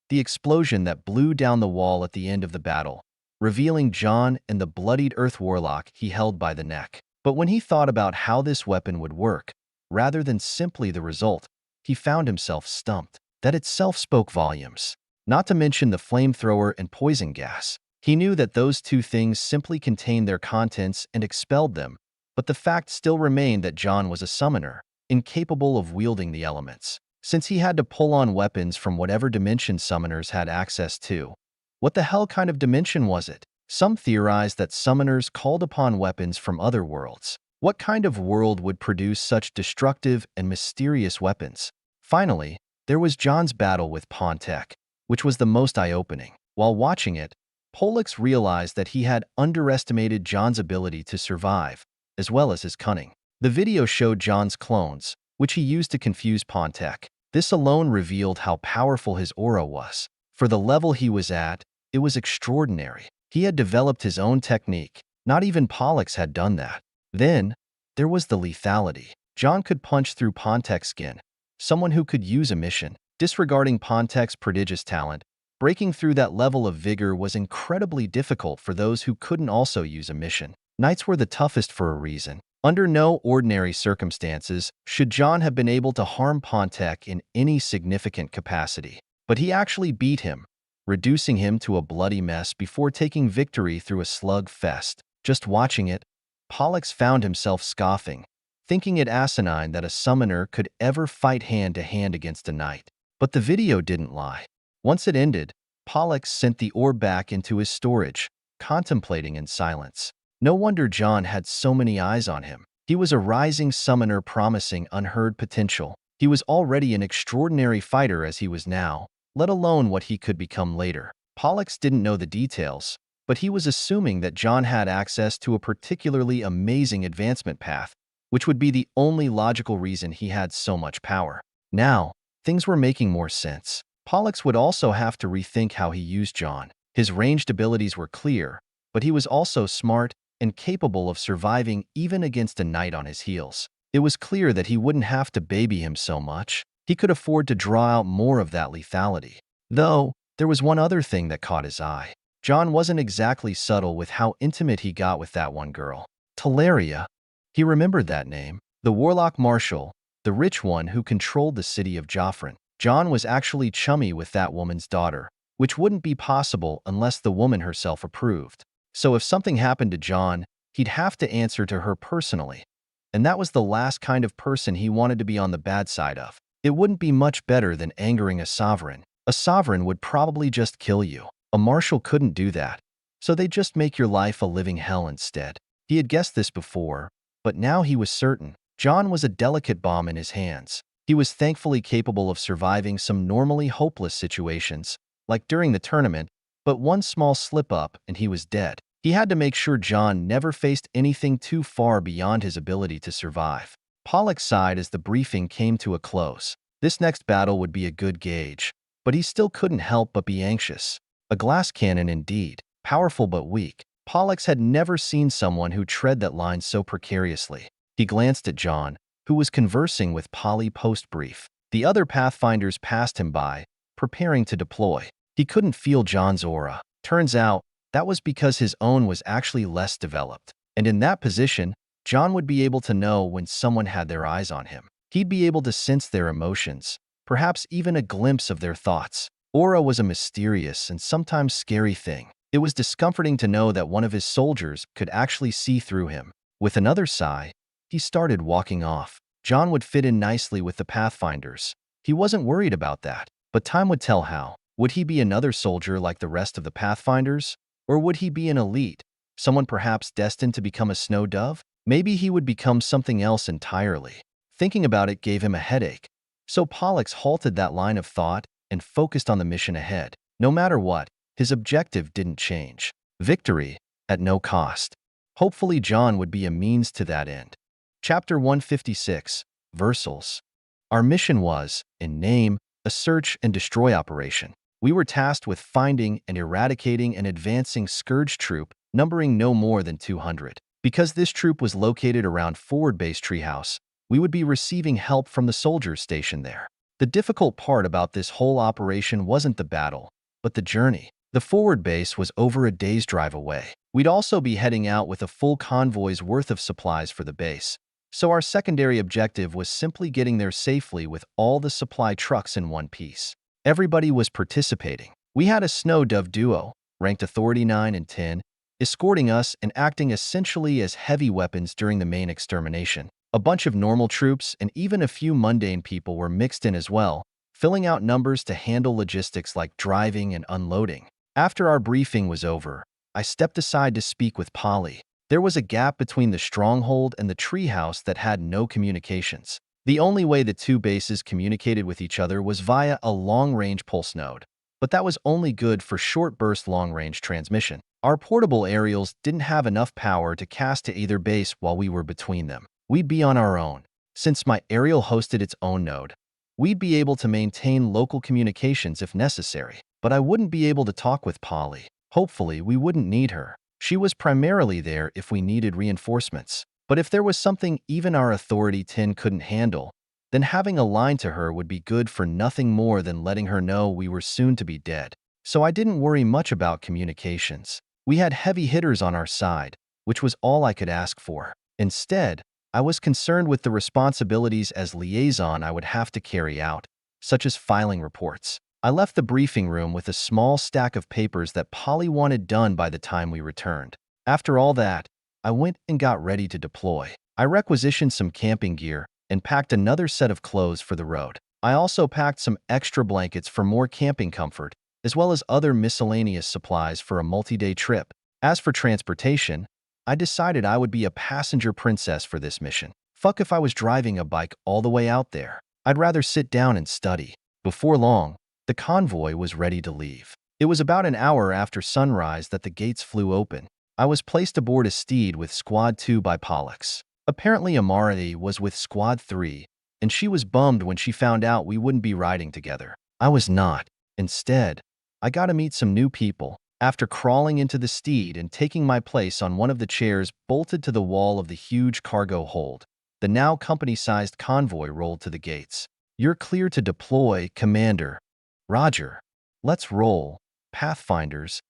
The explosion that blew down the wall at the end of the battle, revealing John and the bloodied Earth Warlock he held by the neck. But when he thought about how this weapon would work, rather than simply the result, he found himself stumped. That itself spoke volumes. Not to mention the flamethrower and poison gas. He knew that those two things simply contained their contents and expelled them, but the fact still remained that John was a summoner, incapable of wielding the elements. Since he had to pull on weapons from whatever dimension summoners had access to, what the hell kind of dimension was it? Some theorized that summoners called upon weapons from other worlds. What kind of world would produce such destructive and mysterious weapons? Finally, there was John's battle with Pontek, which was the most eye-opening. While watching it, Pollux realized that he had underestimated John's ability to survive, as well as his cunning. The video showed John's clones, which he used to confuse Pontek. This alone revealed how powerful his aura was. For the level he was at, it was extraordinary. He had developed his own technique. Not even Pollux had done that. Then, there was the lethality. John could punch through Pontek's skin, someone who could use a mission. Disregarding Pontek's prodigious talent, breaking through that level of vigor was incredibly difficult for those who couldn't also use a mission. Knights were the toughest for a reason. Under no ordinary circumstances should John have been able to harm Pontek in any significant capacity. But he actually beat him, reducing him to a bloody mess before taking victory through a slug fest. Just watching it, Pollux found himself scoffing, thinking it asinine that a summoner could ever fight hand-to-hand against a knight. But the video didn't lie. Once it ended, Pollux sent the orb back into his storage, contemplating in silence. No wonder John had so many eyes on him. He was a rising summoner promising unheard potential. He was already an extraordinary fighter as he was now, let alone what he could become later. Pollux didn't know the details, but he was assuming that John had access to a particularly amazing advancement path, which would be the only logical reason he had so much power. Now, things were making more sense. Pollux would also have to rethink how he used John. His ranged abilities were clear, but he was also smart and capable of surviving even against a knight on his heels. It was clear that he wouldn't have to baby him so much. He could afford to draw out more of that lethality. Though, there was one other thing that caught his eye. John wasn't exactly subtle with how intimate he got with that one girl. Teleria. He remembered that name. The warlock marshal, the rich one who controlled the city of Joffrin. John was actually chummy with that woman's daughter, which wouldn't be possible unless the woman herself approved. So if something happened to John, he'd have to answer to her personally. And that was the last kind of person he wanted to be on the bad side of. It wouldn't be much better than angering a sovereign. A sovereign would probably just kill you. A marshal couldn't do that, so they'd just make your life a living hell instead. He had guessed this before, but now he was certain. John was a delicate bomb in his hands. He was thankfully capable of surviving some normally hopeless situations, like during the tournament, but one small slip-up and he was dead. He had to make sure John never faced anything too far beyond his ability to survive. Pollux sighed as the briefing came to a close. This next battle would be a good gauge, but he still couldn't help but be anxious. A glass cannon indeed, powerful but weak. Pollux had never seen someone who tread that line so precariously. He glanced at John, who was conversing with Polly post-brief. The other Pathfinders passed him by, preparing to deploy. He couldn't feel John's aura. Turns out, that was because his own was actually less developed. And in that position, John would be able to know when someone had their eyes on him. He'd be able to sense their emotions, perhaps even a glimpse of their thoughts. Aura was a mysterious and sometimes scary thing. It was discomforting to know that one of his soldiers could actually see through him. With another sigh, he started walking off. John would fit in nicely with the Pathfinders. He wasn't worried about that, but time would tell how. Would he be another soldier like the rest of the Pathfinders? Or would he be an elite, someone perhaps destined to become a snow dove? Maybe he would become something else entirely. Thinking about it gave him a headache. So Pollux halted that line of thought and focused on the mission ahead. No matter what, his objective didn't change. Victory, at no cost. Hopefully John would be a means to that end. Chapter 156, Versals. Our mission was, in name, a search and destroy operation. We were tasked with finding and eradicating an advancing Scourge troop numbering no more than 200. Because this troop was located around Forward Base Treehouse, we would be receiving help from the soldiers stationed there. The difficult part about this whole operation wasn't the battle, but the journey. The forward base was over a day's drive away. We'd also be heading out with a full convoy's worth of supplies for the base. So our secondary objective was simply getting there safely with all the supply trucks in one piece. Everybody was participating. We had a Snow Dove duo, ranked Authority 9 and 10, escorting us and acting essentially as heavy weapons during the main extermination. A bunch of normal troops and even a few mundane people were mixed in as well, filling out numbers to handle logistics like driving and unloading. After our briefing was over, I stepped aside to speak with Polly. There was a gap between the stronghold and the treehouse that had no communications. The only way the two bases communicated with each other was via a long-range pulse node, but that was only good for short-burst long-range transmission. Our portable aerials didn't have enough power to cast to either base while we were between them. We'd be on our own. Since my aerial hosted its own node, we'd be able to maintain local communications if necessary, but I wouldn't be able to talk with Polly. Hopefully, we wouldn't need her. She was primarily there if we needed reinforcements. But if there was something even our Authority 10 couldn't handle, then having a line to her would be good for nothing more than letting her know we were soon to be dead. So I didn't worry much about communications. We had heavy hitters on our side, which was all I could ask for. Instead, I was concerned with the responsibilities as liaison I would have to carry out, such as filing reports. I left the briefing room with a small stack of papers that Polly wanted done by the time we returned. After all that, I went and got ready to deploy. I requisitioned some camping gear and packed another set of clothes for the road. I also packed some extra blankets for more camping comfort, as well as other miscellaneous supplies for a multi-day trip. As for transportation, I decided I would be a passenger princess for this mission. Fuck if I was driving a bike all the way out there. I'd rather sit down and study. Before long, the convoy was ready to leave. It was about an hour after sunrise that the gates flew open. I was placed aboard a steed with Squad 2 by Pollux. Apparently Amarity was with Squad 3, and she was bummed when she found out we wouldn't be riding together. I was not. Instead, I got to meet some new people. After crawling into the steed and taking my place on one of the chairs bolted to the wall of the huge cargo hold, the now company-sized convoy rolled to the gates. "You're clear to deploy, Commander." "Roger. Let's roll, Pathfinders."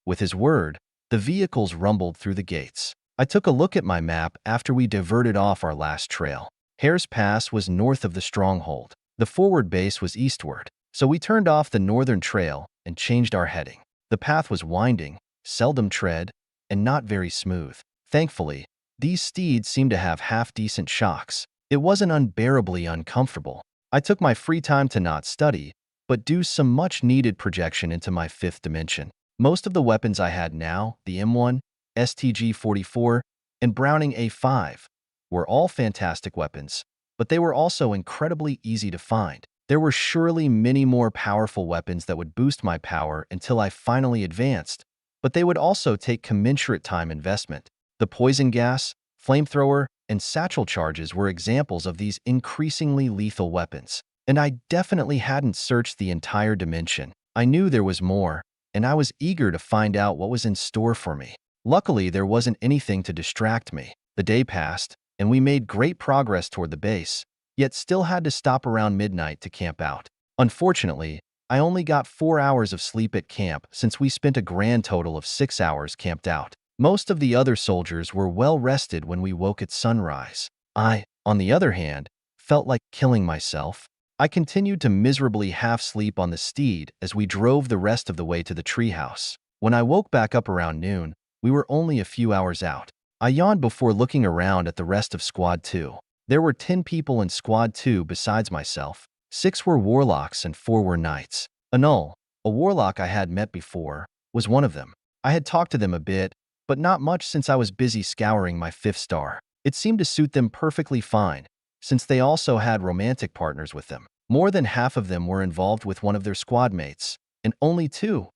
With his word, the vehicles rumbled through the gates. I took a look at my map after we diverted off our last trail. Hare's Pass was north of the stronghold. The forward base was eastward, so we turned off the northern trail and changed our heading. The path was winding, seldom tread, and not very smooth. Thankfully, these steeds seemed to have half-decent shocks. It wasn't unbearably uncomfortable, I took my free time to not study, but do some much-needed projection into my fifth dimension. Most of the weapons I had now, the M1, STG-44, and Browning A5, were all fantastic weapons, but they were also incredibly easy to find. There were surely many more powerful weapons that would boost my power until I finally advanced, but they would also take commensurate time investment. The poison gas, flamethrower, and satchel charges were examples of these increasingly lethal weapons. And I definitely hadn't searched the entire dimension. I knew there was more, and I was eager to find out what was in store for me. Luckily, there wasn't anything to distract me. The day passed, and we made great progress toward the base, yet still had to stop around midnight to camp out. Unfortunately, I only got 4 hours of sleep at camp since we spent a grand total of 6 hours camped out. Most of the other soldiers were well rested when we woke at sunrise. I, on the other hand, felt like killing myself. I continued to miserably half-sleep on the steed as we drove the rest of the way to the treehouse. When I woke back up around noon, we were only a few hours out. I yawned before looking around at the rest of Squad 2. There were 10 people in Squad 2 besides myself. 6 were warlocks and 4 were knights. Anul, a warlock I had met before, was one of them. I had talked to them a bit, but not much since I was busy scouring my 5th star. It seemed to suit them perfectly fine, since they also had romantic partners with them. More than half of them were involved with one of their squad mates, and only 2,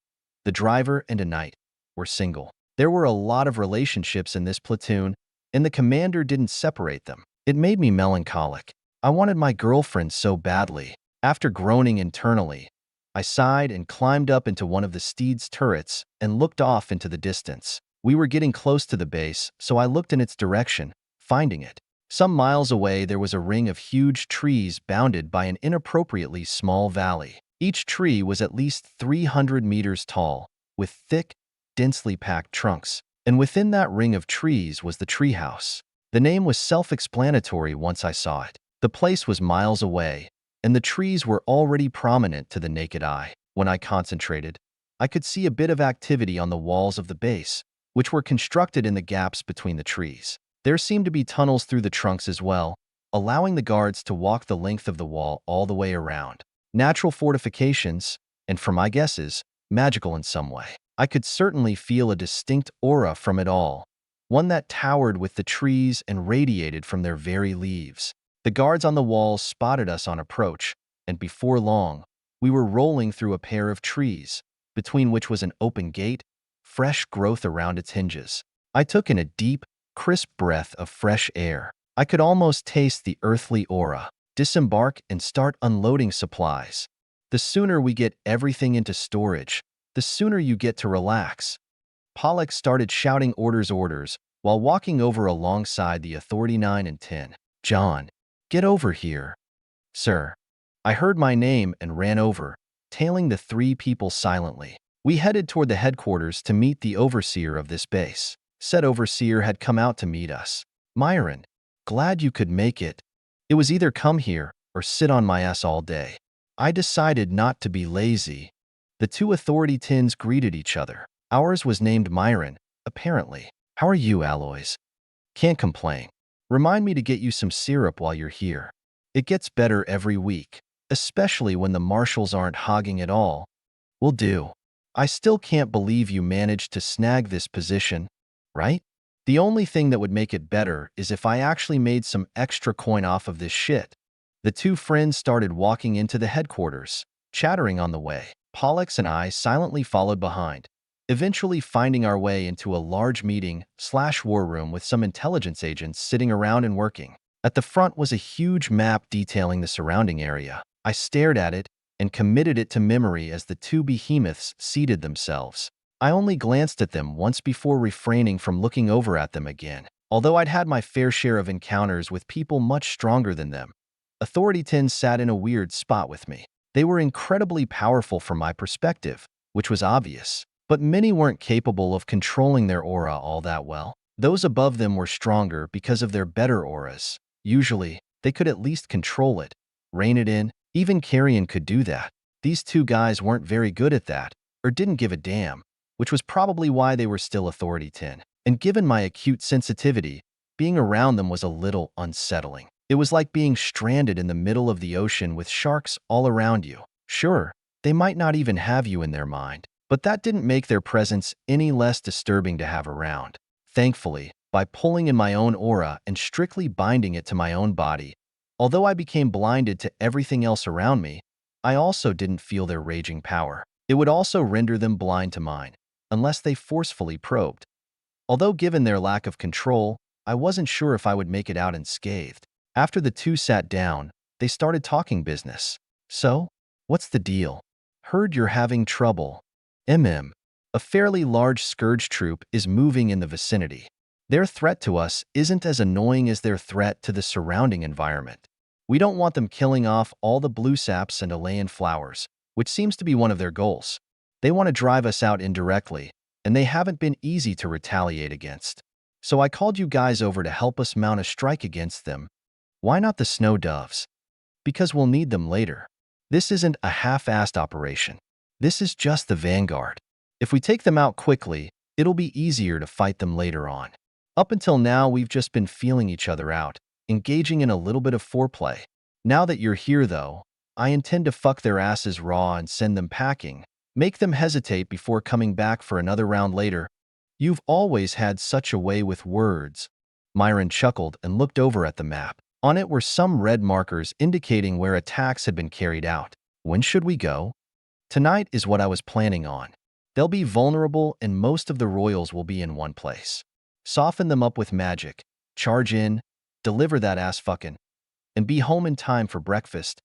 the driver and a knight, were single. There were a lot of relationships in this platoon, and the commander didn't separate them. It made me melancholic. I wanted my girlfriend so badly. After groaning internally, I sighed and climbed up into one of the steed's turrets and looked off into the distance. We were getting close to the base, so I looked in its direction, finding it. Some miles away, there was a ring of huge trees bounded by an inappropriately small valley. Each tree was at least 300 meters tall, with thick, densely packed trunks. And within that ring of trees was the treehouse. The name was self-explanatory once I saw it. The place was miles away, and the trees were already prominent to the naked eye. When I concentrated, I could see a bit of activity on the walls of the base, which were constructed in the gaps between the trees. There seemed to be tunnels through the trunks as well, allowing the guards to walk the length of the wall all the way around. Natural fortifications, and for my guesses, magical in some way. I could certainly feel a distinct aura from it all, one that towered with the trees and radiated from their very leaves. The guards on the walls spotted us on approach, and before long, we were rolling through a pair of trees, between which was an open gate, fresh growth around its hinges. I took in a deep, crisp breath of fresh air. I could almost taste the earthly aura. Disembark and start unloading supplies. The sooner we get everything into storage, the sooner you get to relax. Pollock started shouting orders while walking over alongside the Authority 9 and 10. John, get over here. Sir. I heard my name and ran over, tailing the 3 people silently. We headed toward the headquarters to meet the overseer of this base. Said overseer had come out to meet us. Myron, glad you could make it. It was either come here or sit on my ass all day. I decided not to be lazy. The 2 Authority 10s greeted each other. Ours was named Myron, apparently. How are you, Aloys? Can't complain. Remind me to get you some syrup while you're here. It gets better every week, especially when the marshals aren't hogging it all. Will do. I still can't believe you managed to snag this position, right? The only thing that would make it better is if I actually made some extra coin off of this shit. The 2 friends started walking into the headquarters, chattering on the way. Pollux and I silently followed behind, eventually finding our way into a large meeting/war room with some intelligence agents sitting around and working. At the front was a huge map detailing the surrounding area. I stared at it and committed it to memory as the 2 behemoths seated themselves. I only glanced at them once before refraining from looking over at them again. Although I'd had my fair share of encounters with people much stronger than them, Authority 10 sat in a weird spot with me. They were incredibly powerful from my perspective, which was obvious, but many weren't capable of controlling their aura all that well. Those above them were stronger because of their better auras. Usually, they could at least control it, rein it in. Even Carrion could do that. These 2 guys weren't very good at that, or didn't give a damn, which was probably why they were still Authority 10. And given my acute sensitivity, being around them was a little unsettling. It was like being stranded in the middle of the ocean with sharks all around you. Sure, they might not even have you in their mind, but that didn't make their presence any less disturbing to have around. Thankfully, by pulling in my own aura and strictly binding it to my own body, although I became blinded to everything else around me, I also didn't feel their raging power. It would also render them blind to mine, unless they forcefully probed. Although given their lack of control, I wasn't sure if I would make it out unscathed. After the two sat down, they started talking business. So, what's the deal? Heard you're having trouble. A fairly large scourge troop is moving in the vicinity. Their threat to us isn't as annoying as their threat to the surrounding environment. We don't want them killing off all the blue saps and Alayan flowers, which seems to be one of their goals. They want to drive us out indirectly, and they haven't been easy to retaliate against. So I called you guys over to help us mount a strike against them. Why not the snow doves? Because we'll need them later. This isn't a half-assed operation. This is just the vanguard. If we take them out quickly, it'll be easier to fight them later on. Up until now, we've just been feeling each other out, engaging in a little bit of foreplay. Now that you're here, though, I intend to fuck their asses raw and send them packing. Make them hesitate before coming back for another round later. You've always had such a way with words. Myron chuckled and looked over at the map. On it were some red markers indicating where attacks had been carried out. When should we go? Tonight is what I was planning on. They'll be vulnerable and most of the royals will be in one place. Soften them up with magic, charge in, deliver that ass fucking, and be home in time for breakfast.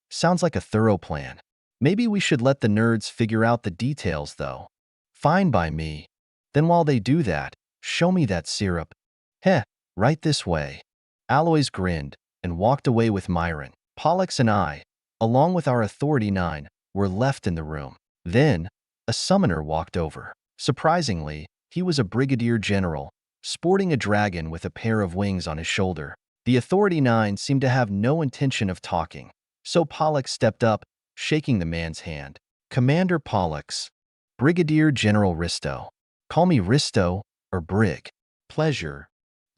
Sounds like a thorough plan. Maybe we should let the nerds figure out the details, though. Fine by me. Then while they do that, show me that syrup. Heh, right this way. Aloys grinned and walked away with Myron. Pollux and I, along with our Authority 9, were left in the room. Then, a summoner walked over. Surprisingly, he was a brigadier general, sporting a dragon with a pair of wings on his shoulder. The Authority 9 seemed to have no intention of talking, so Pollux stepped up, shaking the man's hand. Commander Pollux, Brigadier General Risto. Call me Risto or Brig. Pleasure.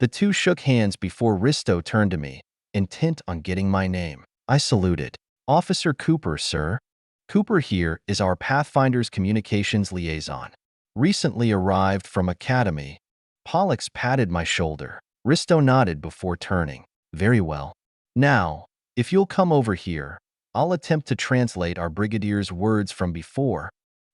The two shook hands before Risto turned to me, intent on getting my name. I saluted. Officer Cooper, sir. Cooper here is our Pathfinder's communications liaison. Recently arrived from Academy. Pollux patted my shoulder. Risto nodded before turning. Very well. Now, if you'll come over here, I'll attempt to translate our brigadier's words from before.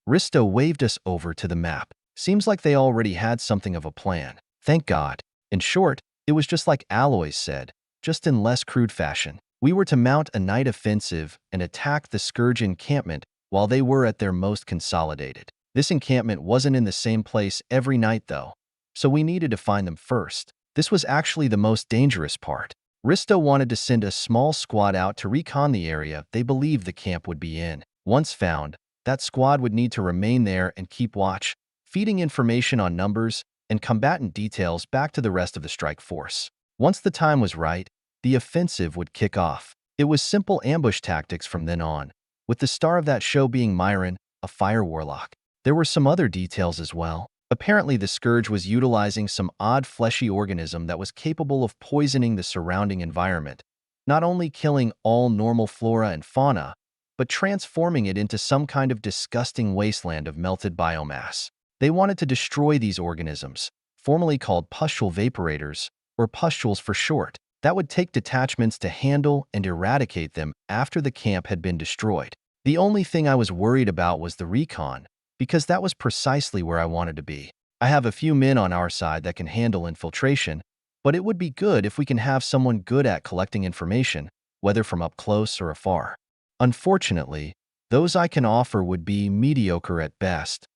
Risto waved us over to the map. Seems like they already had something of a plan. Thank God. In short, it was just like Aloys said, just in less crude fashion. We were to mount a night offensive and attack the Scourge encampment while they were at their most consolidated. This encampment wasn't in the same place every night, though, so we needed to find them first. This was actually the most dangerous part. Risto wanted to send a small squad out to recon the area they believed the camp would be in. Once found, that squad would need to remain there and keep watch, feeding information on numbers and combatant details back to the rest of the strike force. Once the time was right, the offensive would kick off. It was simple ambush tactics from then on, with the star of that show being Myron, a fire warlock. There were some other details as well. Apparently, the Scourge was utilizing some odd fleshy organism that was capable of poisoning the surrounding environment, not only killing all normal flora and fauna, but transforming it into some kind of disgusting wasteland of melted biomass. They wanted to destroy these organisms, formerly called pustule vaporators, or pustules for short. That would take detachments to handle and eradicate them after the camp had been destroyed. The only thing I was worried about was the recon, because that was precisely where I wanted to be. I have a few men on our side that can handle infiltration, but it would be good if we can have someone good at collecting information, whether from up close or afar. Unfortunately, those I can offer would be mediocre at best.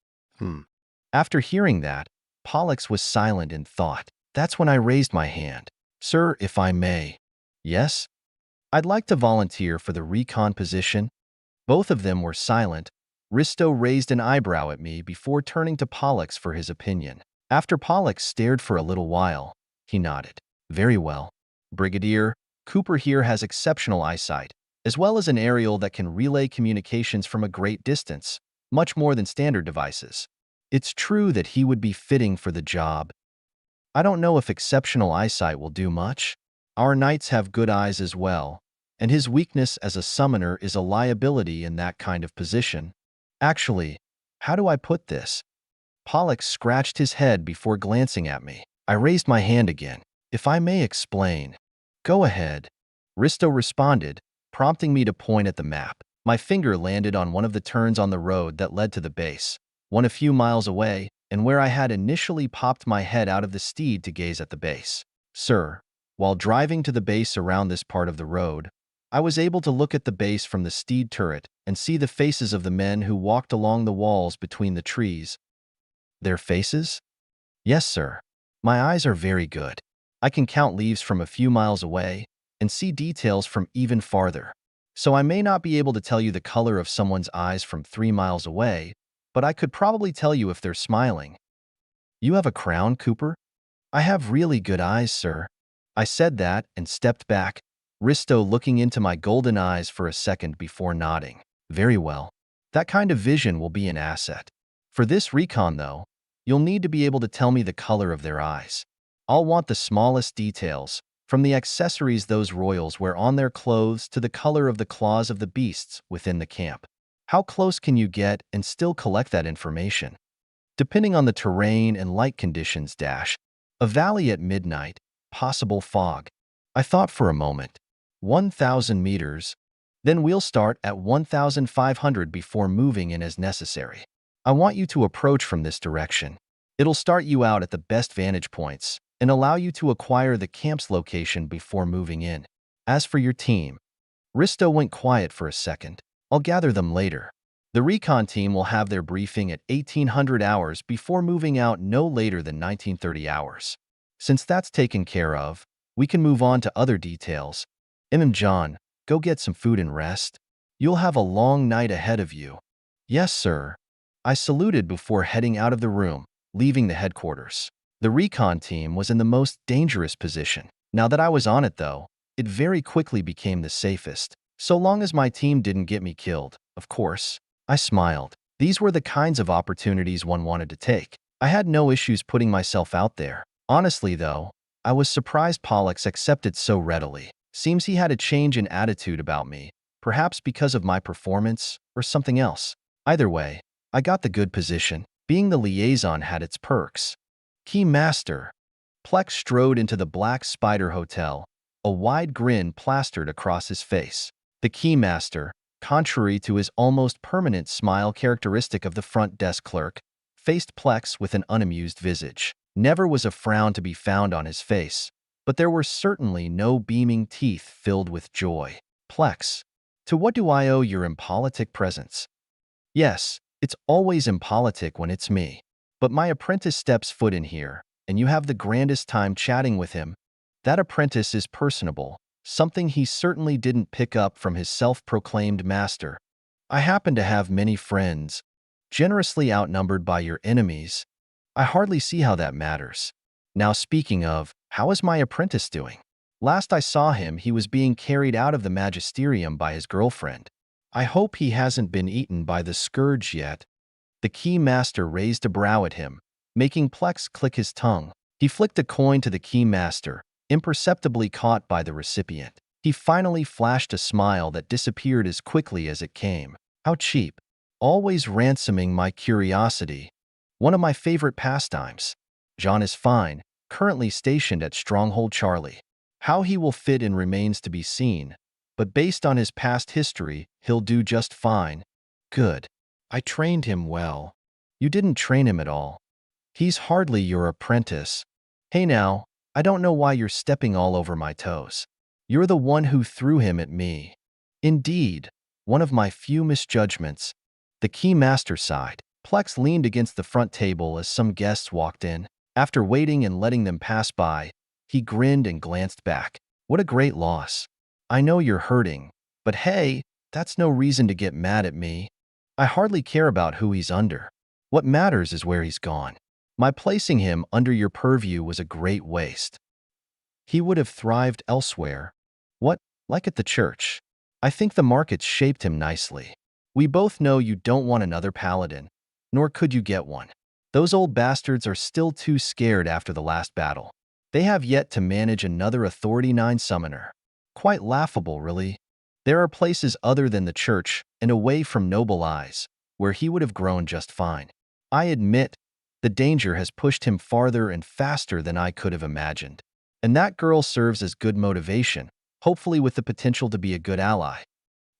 After hearing that, Pollux was silent in thought. That's when I raised my hand. Sir, if I may. Yes? I'd like to volunteer for the recon position. Both of them were silent. Risto raised an eyebrow at me before turning to Pollux for his opinion. After Pollux stared for a little while, he nodded. Very well. Brigadier, Cooper here has exceptional eyesight, as well as an aerial that can relay communications from a great distance, much more than standard devices. It's true that he would be fitting for the job. I don't know if exceptional eyesight will do much. Our knights have good eyes as well, and his weakness as a summoner is a liability in that kind of position. Actually, how do I put this? Pollux scratched his head before glancing at me. I raised my hand again. If I may explain. Go ahead. Risto responded, prompting me to point at the map. My finger landed on one of the turns on the road that led to the base, one a few miles away, and where I had initially popped my head out of the steed to gaze at the base. Sir, while driving to the base around this part of the road, I was able to look at the base from the steed turret and see the faces of the men who walked along the walls between the trees. Their faces? Yes, sir. My eyes are very good. I can count leaves from a few miles away and see details from even farther. So I may not be able to tell you the color of someone's eyes from 3 miles away, but I could probably tell you if they're smiling. You have a crown, Cooper? I have really good eyes, sir. I said that and stepped back, Risto looking into my golden eyes for a second before nodding. Very well. That kind of vision will be an asset. For this recon, though, you'll need to be able to tell me the color of their eyes. I'll want the smallest details, from the accessories those royals wear on their clothes to the color of the claws of the beasts within the camp. How close can you get and still collect that information? Depending on the terrain and light conditions, a valley at midnight, possible fog. I thought for a moment. 1,000 meters. Then we'll start at 1,500 before moving in as necessary. I want you to approach from this direction. It'll start you out at the best vantage points and allow you to acquire the camp's location before moving in. As for your team, Risto went quiet for a second. I'll gather them later. The recon team will have their briefing at 1800 hours before moving out no later than 1930 hours. Since that's taken care of, we can move on to other details. John, go get some food and rest. You'll have a long night ahead of you. Yes, sir. I saluted before heading out of the room, leaving the headquarters. The recon team was in the most dangerous position. Now that I was on it, though, it very quickly became the safest. So long as my team didn't get me killed, of course. I smiled. These were the kinds of opportunities one wanted to take. I had no issues putting myself out there. Honestly, though, I was surprised Pollux accepted so readily. Seems he had a change in attitude about me, perhaps because of my performance or something else. Either way, I got the good position. Being the liaison had its perks. Key Master. Plex strode into the Black Spider Hotel, a wide grin plastered across his face. The Key Master, contrary to his almost permanent smile characteristic of the front desk clerk, faced Plex with an unamused visage. Never was a frown to be found on his face, but there were certainly no beaming teeth filled with joy. Plex, to what do I owe your impolitic presence? Yes, it's always impolitic when it's me. But my apprentice steps foot in here, and you have the grandest time chatting with him. That apprentice is personable, something he certainly didn't pick up from his self-proclaimed master. I happen to have many friends, generously outnumbered by your enemies. I hardly see how that matters. Now speaking of, how is my apprentice doing? Last I saw him, he was being carried out of the magisterium by his girlfriend. I hope he hasn't been eaten by the scourge yet. The Key Master raised a brow at him, making Plex click his tongue. He flicked a coin to the Key Master, imperceptibly caught by the recipient. He finally flashed a smile that disappeared as quickly as it came. How cheap. Always ransoming my curiosity. One of my favorite pastimes. John is fine, currently stationed at Stronghold Charlie. How he will fit in remains to be seen, but based on his past history, he'll do just fine. Good. I trained him well. You didn't train him at all. He's hardly your apprentice. Hey now, I don't know why you're stepping all over my toes. You're the one who threw him at me. Indeed, one of my few misjudgments. The Key Master sighed. Plex leaned against the front table as some guests walked in. After waiting and letting them pass by, he grinned and glanced back. What a great loss. I know you're hurting, but hey, that's no reason to get mad at me. I hardly care about who he's under. What matters is where he's gone. My placing him under your purview was a great waste. He would have thrived elsewhere. What, like at the church? I think the markets shaped him nicely. We both know you don't want another paladin, nor could you get one. Those old bastards are still too scared after the last battle. They have yet to manage another Authority 9 summoner. Quite laughable, really. There are places other than the church and away from noble eyes where he would have grown just fine. I admit, the danger has pushed him farther and faster than I could have imagined. And that girl serves as good motivation, hopefully with the potential to be a good ally.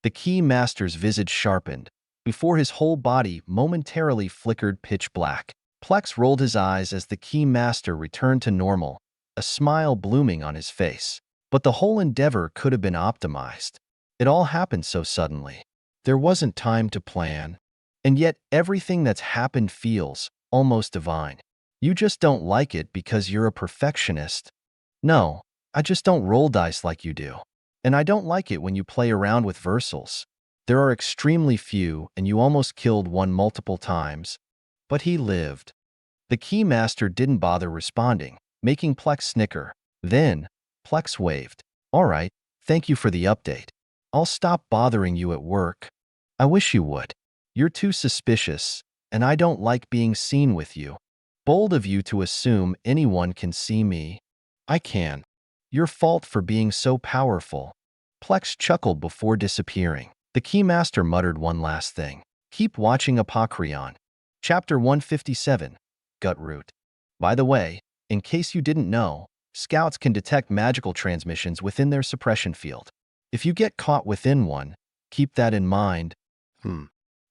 The Key Master's visage sharpened, before his whole body momentarily flickered pitch black. Plex rolled his eyes as the Key Master returned to normal, a smile blooming on his face. But the whole endeavor could have been optimized. It all happened so suddenly. There wasn't time to plan. And yet everything that's happened feels almost divine. You just don't like it because you're a perfectionist. No, I just don't roll dice like you do. And I don't like it when you play around with versals. There are extremely few, and you almost killed one multiple times. But he lived. The Key Master didn't bother responding, making Plex snicker. Then, Plex waved. All right, thank you for the update. I'll stop bothering you at work. I wish you would. You're too suspicious, and I don't like being seen with you. Bold of you to assume anyone can see me. I can. Your fault for being so powerful. Plex chuckled before disappearing. The Keymaster muttered one last thing. Keep watching Apocryphon. Chapter 157, Gutroot. By the way, in case you didn't know, scouts can detect magical transmissions within their suppression field. If you get caught within one, keep that in mind.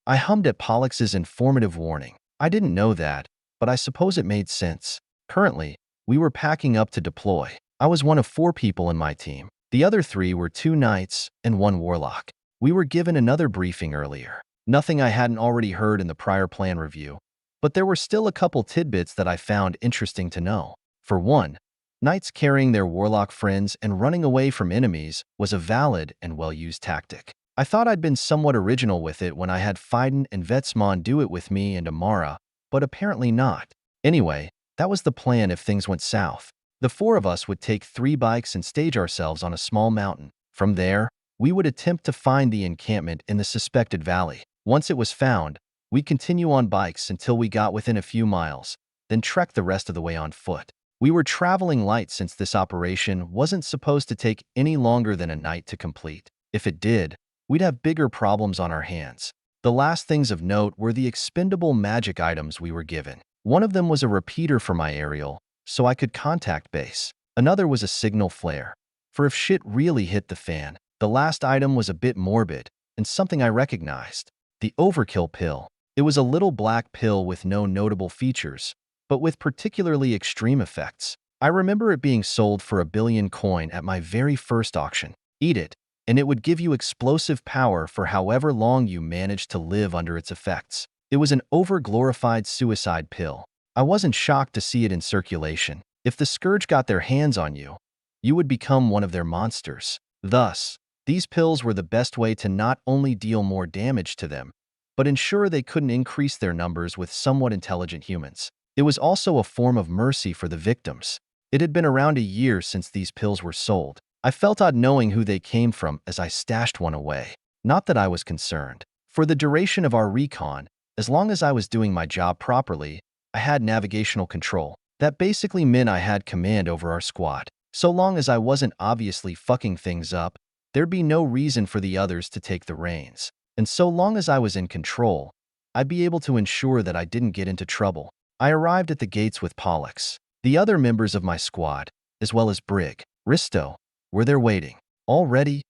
I hummed at Pollux's informative warning. I didn't know that, but I suppose it made sense. Currently, we were packing up to deploy. I was one of 4 people in my team. The other 3 were 2 knights and 1 warlock. We were given another briefing earlier. Nothing I hadn't already heard in the prior plan review, but there were still a couple tidbits that I found interesting to know. For one, knights carrying their warlock friends and running away from enemies was a valid and well-used tactic. I thought I'd been somewhat original with it when I had Fiden and Vetsmon do it with me and Amara, but apparently not. Anyway, that was the plan if things went south. The 4 of us would take 3 bikes and stage ourselves on a small mountain. From there, we would attempt to find the encampment in the suspected valley. Once it was found, we'd continue on bikes until we got within a few miles, then trek the rest of the way on foot. We were traveling light since this operation wasn't supposed to take any longer than a night to complete. If it did, we'd have bigger problems on our hands. The last things of note were the expendable magic items we were given. One of them was a repeater for my aerial, so I could contact base. Another was a signal flare, for if shit really hit the fan. The last item was a bit morbid, and something I recognized. The overkill pill. It was a little black pill with no notable features, but with particularly extreme effects. I remember it being sold for 1 billion coin at my very first auction. Eat it, and it would give you explosive power for however long you managed to live under its effects. It was an over-glorified suicide pill. I wasn't shocked to see it in circulation. If the Scourge got their hands on you, you would become one of their monsters. Thus, these pills were the best way to not only deal more damage to them, but ensure they couldn't increase their numbers with somewhat intelligent humans. It was also a form of mercy for the victims. It had been around a year since these pills were sold. I felt odd knowing who they came from as I stashed one away. Not that I was concerned. For the duration of our recon, as long as I was doing my job properly, I had navigational control. That basically meant I had command over our squad. So long as I wasn't obviously fucking things up, there'd be no reason for the others to take the reins. And so long as I was in control, I'd be able to ensure that I didn't get into trouble. I arrived at the gates with Pollux. The other members of my squad, as well as Brig, Risto, were there waiting. All ready?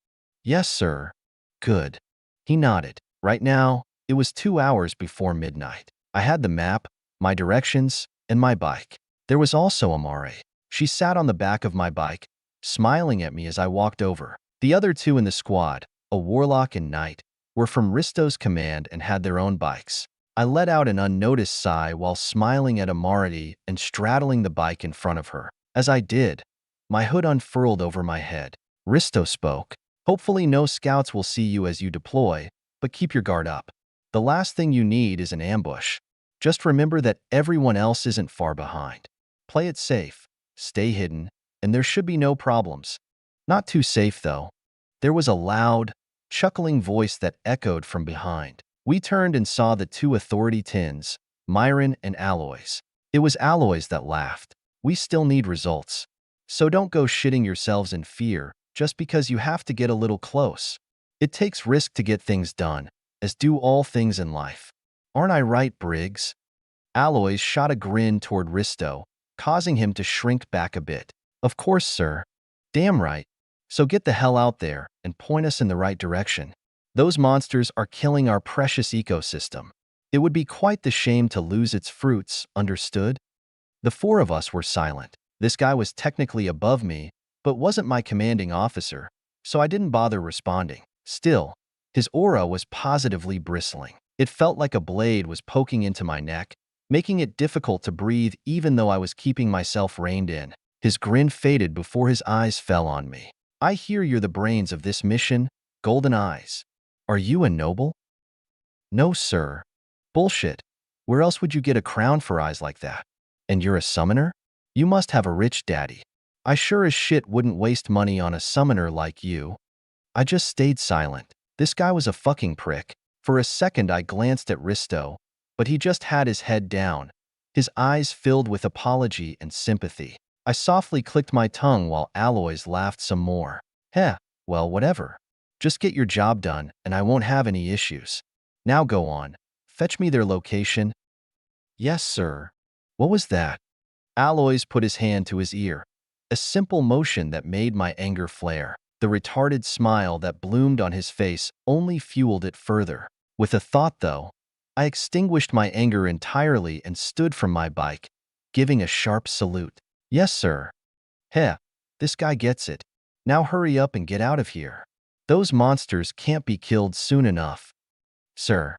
Yes, sir. Good. He nodded. Right now, it was 2 hours before midnight. I had the map, my directions, and my bike. There was also Amare. She sat on the back of my bike, smiling at me as I walked over. The other 2 in the squad, a warlock and knight, were from Risto's command and had their own bikes. I let out an unnoticed sigh while smiling at Amarity and straddling the bike in front of her. As I did, my hood unfurled over my head. Risto spoke. Hopefully no scouts will see you as you deploy, but keep your guard up. The last thing you need is an ambush. Just remember that everyone else isn't far behind. Play it safe, stay hidden, and there should be no problems. Not too safe, though. There was a loud, chuckling voice that echoed from behind. We turned and saw the 2 authority tins, Myron and Aloys. It was Aloys that laughed. We still need results. So don't go shitting yourselves in fear just because you have to get a little close. It takes risk to get things done, as do all things in life. Aren't I right, Briggs? Aloys shot a grin toward Risto, causing him to shrink back a bit. Of course, sir. Damn right. So get the hell out there and point us in the right direction. Those monsters are killing our precious ecosystem. It would be quite the shame to lose its fruits, understood? The four of us were silent. This guy was technically above me, but wasn't my commanding officer, so I didn't bother responding. Still, his aura was positively bristling. It felt like a blade was poking into my neck, making it difficult to breathe even though I was keeping myself reined in. His grin faded before his eyes fell on me. I hear you're the brains of this mission, Golden Eyes. Are you a noble? No, sir. Bullshit. Where else would you get a crown for eyes like that? And you're a summoner? You must have a rich daddy. I sure as shit wouldn't waste money on a summoner like you. I just stayed silent. This guy was a fucking prick. For a second I glanced at Risto, but he just had his head down, his eyes filled with apology and sympathy. I softly clicked my tongue while Aloys laughed some more. Heh, well, whatever. Just get your job done and I won't have any issues. Now go on. Fetch me their location. Yes, sir. What was that? Aloys put his hand to his ear, a simple motion that made my anger flare. The retarded smile that bloomed on his face only fueled it further. With a thought, though, I extinguished my anger entirely and stood from my bike, giving a sharp salute. Yes, sir. Heh, this guy gets it. Now hurry up and get out of here. Those monsters can't be killed soon enough. Sir.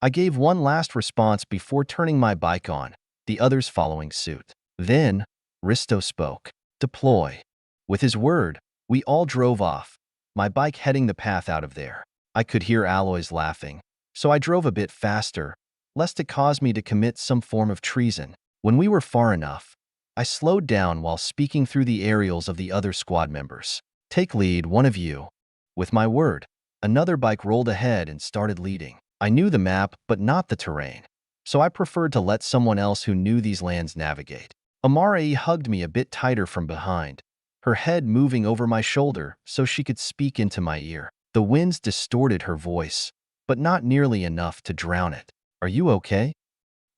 I gave one last response before turning my bike on, the others following suit. Then, Risto spoke. Deploy. With his word, we all drove off, my bike heading the path out of there. I could hear Aloys laughing, so I drove a bit faster, lest it cause me to commit some form of treason. When we were far enough, I slowed down while speaking through the aerials of the other squad members. Take lead, one of you. With my word, another bike rolled ahead and started leading. I knew the map, but not the terrain, so I preferred to let someone else who knew these lands navigate. Amare hugged me a bit tighter from behind, her head moving over my shoulder so she could speak into my ear. The winds distorted her voice, but not nearly enough to drown it. Are you okay?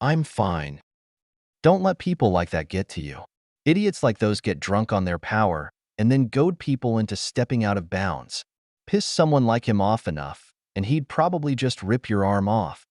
I'm fine. Don't let people like that get to you. Idiots like those get drunk on their power and then goad people into stepping out of bounds. Piss someone like him off enough, and he'd probably just rip your arm off.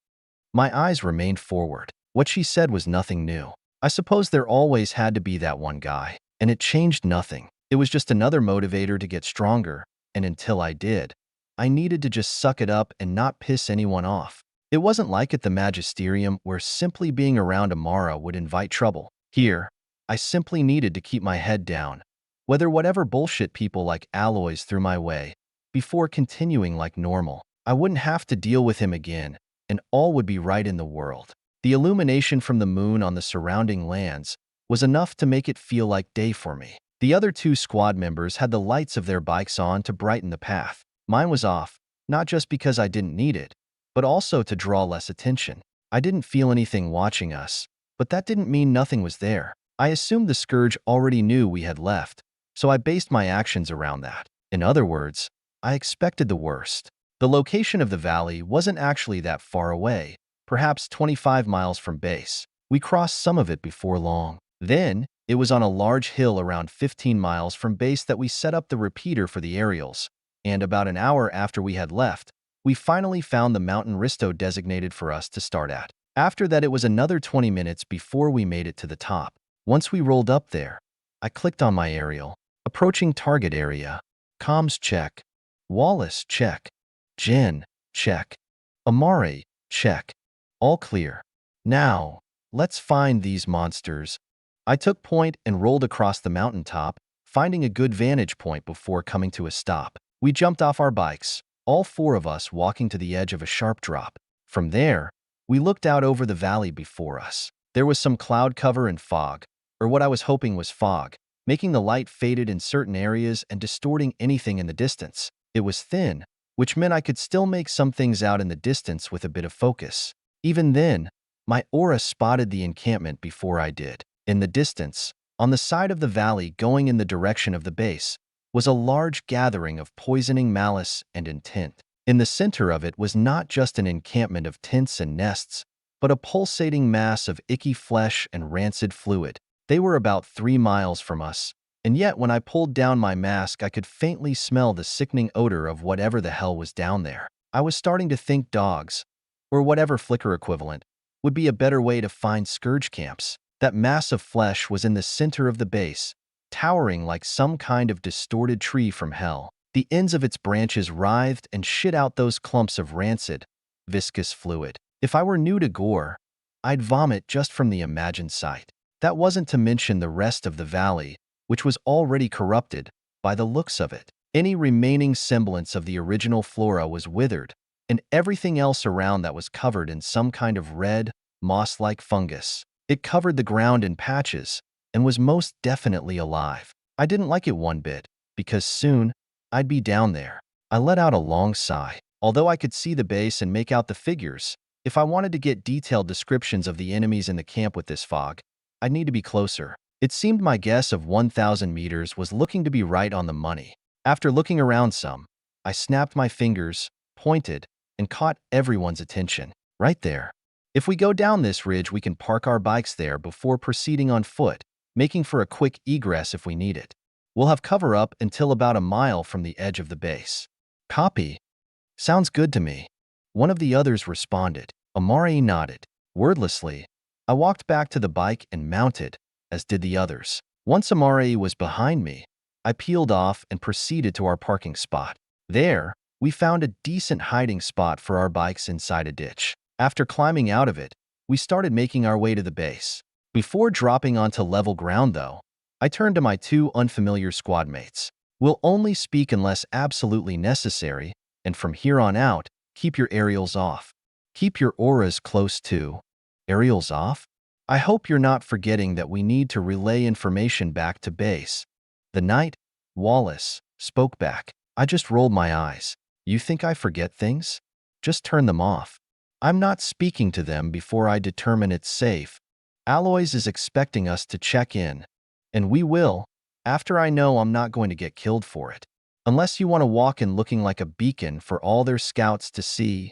My eyes remained forward. What she said was nothing new. I suppose there always had to be that one guy, and it changed nothing. It was just another motivator to get stronger, and until I did, I needed to just suck it up and not piss anyone off. It wasn't like at the Magisterium where simply being around Amara would invite trouble. Here, I simply needed to keep my head down, whether whatever bullshit people like Aloys threw my way, before continuing like normal. I wouldn't have to deal with him again, and all would be right in the world. The illumination from the moon on the surrounding lands was enough to make it feel like day for me. The other two squad members had the lights of their bikes on to brighten the path. Mine was off, not just because I didn't need it, but also to draw less attention. I didn't feel anything watching us, but that didn't mean nothing was there. I assumed the Scourge already knew we had left, so I based my actions around that. In other words, I expected the worst. The location of the valley wasn't actually that far away, perhaps 25 miles from base. We crossed some of it before long. Then, it was on a large hill around 15 miles from base that we set up the repeater for the aerials, and about an hour after we had left, we finally found the mountain Risto designated for us to start at. After that, it was another 20 minutes before we made it to the top. Once we rolled up there, I clicked on my aerial. Approaching target area. Comms check. Wallace check. Jen check. Amare check. All clear. Now, let's find these monsters. I took point and rolled across the mountaintop, finding a good vantage point before coming to a stop. We jumped off our bikes, all four of us walking to the edge of a sharp drop. From there, we looked out over the valley before us. There was some cloud cover and fog, or what I was hoping was fog, making the light faded in certain areas and distorting anything in the distance. It was thin, which meant I could still make some things out in the distance with a bit of focus. Even then, my aura spotted the encampment before I did. In the distance, On the side of the valley going in the direction of the base was a large gathering of poisoning malice and intent. In the center of it was not just an encampment of tents and nests, but a pulsating mass of icky flesh and rancid fluid. They were about 3 miles from us, and yet when I pulled down my mask I could faintly smell the sickening odor of whatever the hell was down there. I was starting to think dogs, or whatever flicker equivalent, would be a better way to find scourge camps. That mass of flesh was in the center of the base, towering like some kind of distorted tree from hell. The ends of its branches writhed and shit out those clumps of rancid, viscous fluid. If I were new to gore, I'd vomit just from the imagined sight. That wasn't to mention the rest of the valley, which was already corrupted by the looks of it. Any remaining semblance of the original flora was withered, and everything else around that was covered in some kind of red, moss-like fungus. It covered the ground in patches and was most definitely alive. I didn't like it one bit, because soon I'd be down there. I let out a long sigh. Although I could see the base and make out the figures, if I wanted to get detailed descriptions of the enemies in the camp with this fog, I'd need to be closer. It seemed my guess of 1,000 meters was looking to be right on the money. After looking around some, I snapped my fingers, pointed, and caught everyone's attention. Right there. If we go down this ridge, we can park our bikes there before proceeding on foot, making for a quick egress if we need it. We'll have cover up until about a mile from the edge of the base. Copy. Sounds good to me. One of the others responded. Amari nodded. Wordlessly, I walked back to the bike and mounted, as did the others. Once Amari was behind me, I peeled off and proceeded to our parking spot. There, we found a decent hiding spot for our bikes inside a ditch. After climbing out of it, we started making our way to the base. Before dropping onto level ground, though, I turned to my 2 unfamiliar squad mates. We'll only speak unless absolutely necessary, and from here on out, keep your aerials off. Keep your auras close too. Aerials off? I hope you're not forgetting that we need to relay information back to base. The knight, Wallace, spoke back. I just rolled my eyes. You think I forget things? Just turn them off. I'm not speaking to them before I determine it's safe. Aloys is expecting us to check in, and we will, after I know I'm not going to get killed for it. Unless you want to walk in looking like a beacon for all their scouts to see.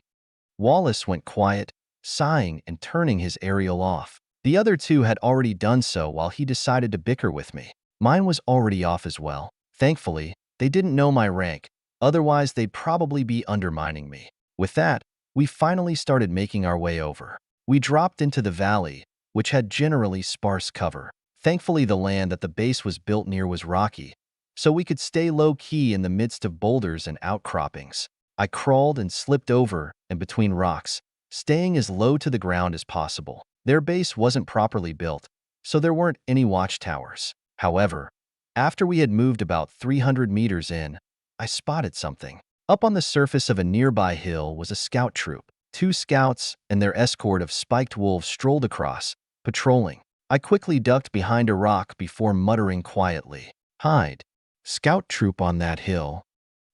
Wallace went quiet, sighing and turning his aerial off. The other 2 had already done so while he decided to bicker with me. Mine was already off as well. Thankfully, they didn't know my rank, otherwise they'd probably be undermining me. With that, we finally started making our way over. We dropped into the valley, which had generally sparse cover. Thankfully, the land that the base was built near was rocky, so we could stay low-key in the midst of boulders and outcroppings. I crawled and slipped over and between rocks, staying as low to the ground as possible. Their base wasn't properly built, so there weren't any watchtowers. However, after we had moved about 300 meters in, I spotted something. Up on the surface of a nearby hill was a scout troop. 2 scouts and their escort of spiked wolves strolled across, patrolling. I quickly ducked behind a rock before muttering quietly, "Hide. Scout troop on that hill."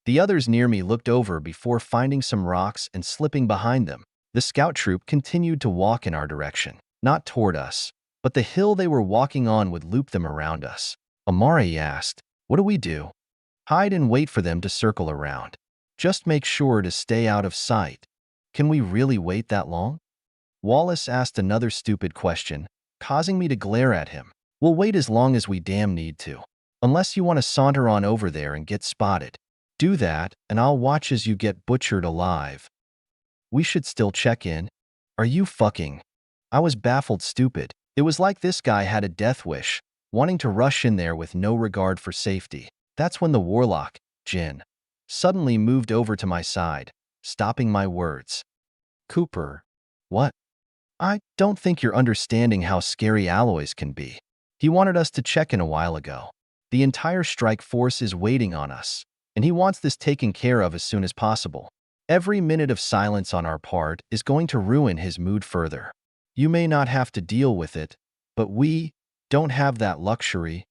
The others near me looked over before finding some rocks and slipping behind them. The scout troop continued to walk in our direction, not toward us, but the hill they were walking on would loop them around us. Amari asked, "What do we do?" "Hide and wait for them to circle around. Just make sure to stay out of sight." "Can we really wait that long?" Wallace asked another stupid question, causing me to glare at him. "We'll wait as long as we damn need to. Unless you want to saunter on over there and get spotted. Do that, and I'll watch as you get butchered alive." "We should still check in. Are you fucking?" I was baffled stupid. It was like this guy had a death wish, wanting to rush in there with no regard for safety. That's when the warlock, Jin, suddenly moved over to my side, stopping my words. "Cooper." "What?" "I don't think you're understanding how scary Aloys can be. He wanted us to check in a while ago. The entire strike force is waiting on us, and he wants this taken care of as soon as possible. Every minute of silence on our part is going to ruin his mood further. You may not have to deal with it, but we don't have that luxury."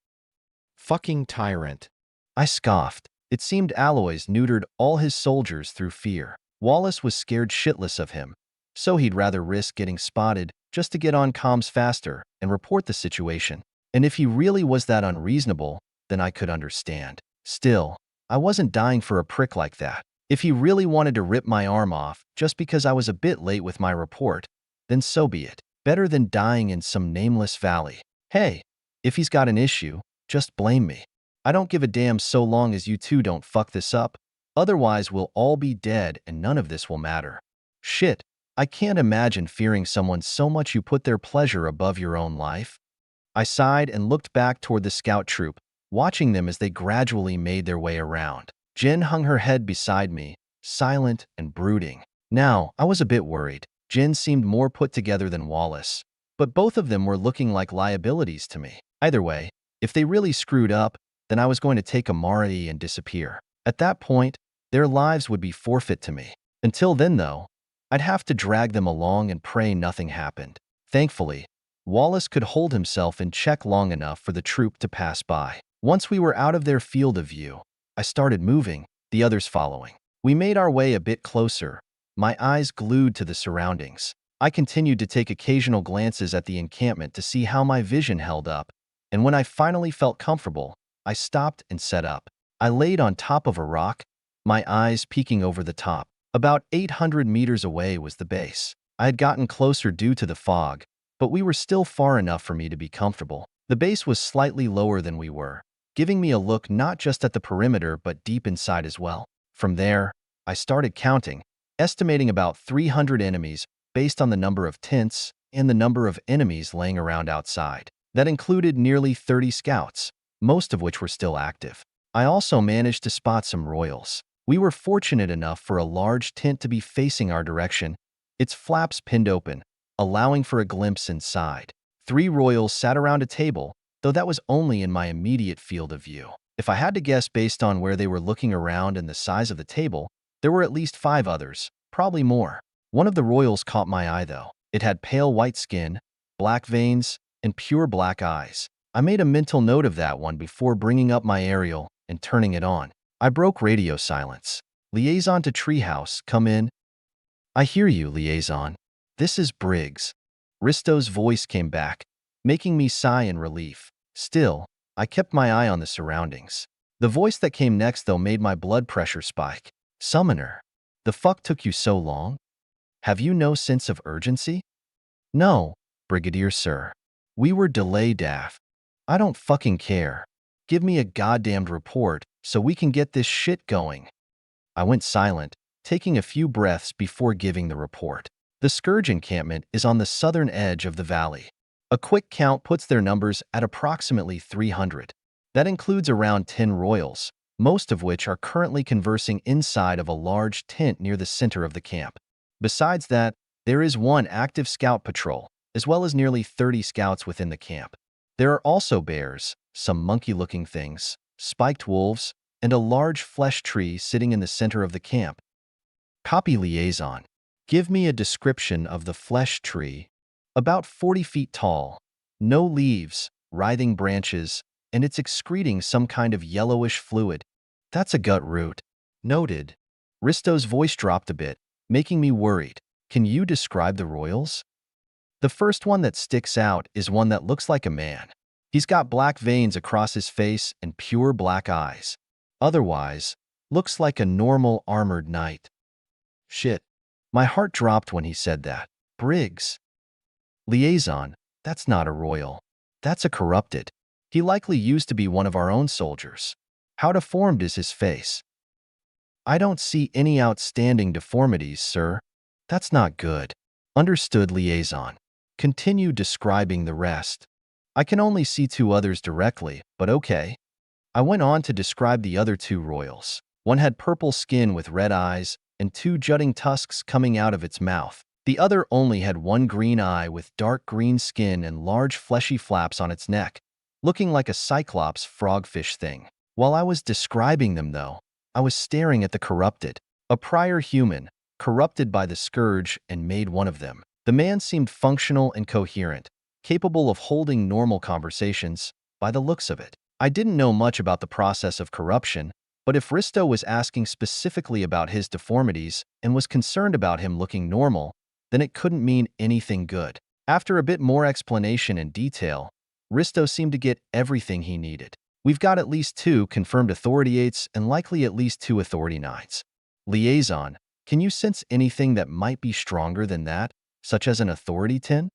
"Fucking tyrant." I scoffed. It seemed Aloys neutered all his soldiers through fear. Wallace was scared shitless of him, so he'd rather risk getting spotted just to get on comms faster and report the situation. And if he really was that unreasonable, then I could understand. Still, I wasn't dying for a prick like that. If he really wanted to rip my arm off just because I was a bit late with my report, then so be it. Better than dying in some nameless valley. Hey, if he's got an issue, just blame me. I don't give a damn so long as you two don't fuck this up. Otherwise, we'll all be dead and none of this will matter. Shit, I can't imagine fearing someone so much you put their pleasure above your own life. I sighed and looked back toward the scout troop, watching them as they gradually made their way around. Jin hung her head beside me, silent and brooding. Now, I was a bit worried. Jin seemed more put together than Wallace, but both of them were looking like liabilities to me. Either way, if they really screwed up, then I was going to take a Marai and disappear. At that point, their lives would be forfeit to me. Until then, though, I'd have to drag them along and pray nothing happened. Thankfully, Wallace could hold himself in check long enough for the troop to pass by. Once we were out of their field of view, I started moving, the others following. We made our way a bit closer, my eyes glued to the surroundings. I continued to take occasional glances at the encampment to see how my vision held up, and when I finally felt comfortable, I stopped and set up. I laid on top of a rock, my eyes peeking over the top. About 800 meters away was the base. I had gotten closer due to the fog, but we were still far enough for me to be comfortable. The base was slightly lower than we were, giving me a look not just at the perimeter but deep inside as well. From there, I started counting, estimating about 300 enemies based on the number of tents and the number of enemies laying around outside. That included nearly 30 scouts, most of which were still active. I also managed to spot some royals. We were fortunate enough for a large tent to be facing our direction, its flaps pinned open, allowing for a glimpse inside. 3 royals sat around a table, though that was only in my immediate field of view. If I had to guess based on where they were looking around and the size of the table, there were at least 5 others, probably more. One of the royals caught my eye, though. It had pale white skin, black veins, and pure black eyes. I made a mental note of that one before bringing up my aerial and turning it on. I broke radio silence. Liaison to Treehouse, come in. I hear you, Liaison. This is Briggs. Risto's voice came back, making me sigh in relief. Still, I kept my eye on the surroundings. The voice that came next, though, made my blood pressure spike. Summoner, the fuck took you so long? Have you no sense of urgency? No, Brigadier Sir. We were delayed, Daff. I don't fucking care. Give me a goddamned report so we can get this shit going. I went silent, taking a few breaths before giving the report. The Scourge encampment is on the southern edge of the valley. A quick count puts their numbers at approximately 300. That includes around 10 royals, most of which are currently conversing inside of a large tent near the center of the camp. Besides that, there is 1 active scout patrol, as well as nearly 30 scouts within the camp. There are also bears, some monkey-looking things, spiked wolves, and a large flesh tree sitting in the center of the camp. Copy, Liaison. Give me a description of the flesh tree. About 40 feet tall, no leaves, writhing branches, and it's excreting some kind of yellowish fluid. That's a gut root. Noted. Risto's voice dropped a bit, making me worried. Can you describe the royals? The first one that sticks out is one that looks like a man. He's got black veins across his face and pure black eyes. Otherwise, looks like a normal armored knight. Shit. My heart dropped when he said that. Briggs. Liaison, that's not a royal. That's a corrupted. He likely used to be one of our own soldiers. How deformed is his face? I don't see any outstanding deformities, sir. That's not good. Understood, Liaison. Continue describing the rest. I can only see 2 others directly, but okay. I went on to describe the other 2 royals. One had purple skin with red eyes and 2 jutting tusks coming out of its mouth. The other only had 1 green eye with dark green skin and large fleshy flaps on its neck, looking like a cyclops frogfish thing. While I was describing them, though, I was staring at the corrupted, a prior human, corrupted by the Scourge and made one of them. The man seemed functional and coherent, capable of holding normal conversations, by the looks of it. I didn't know much about the process of corruption, but if Risto was asking specifically about his deformities and was concerned about him looking normal, then it couldn't mean anything good. After a bit more explanation and detail, Risto seemed to get everything he needed. We've got at least 2 confirmed Authority 8s and likely at least 2 Authority 9s. Liaison, can you sense anything that might be stronger than that, such as an Authority 10?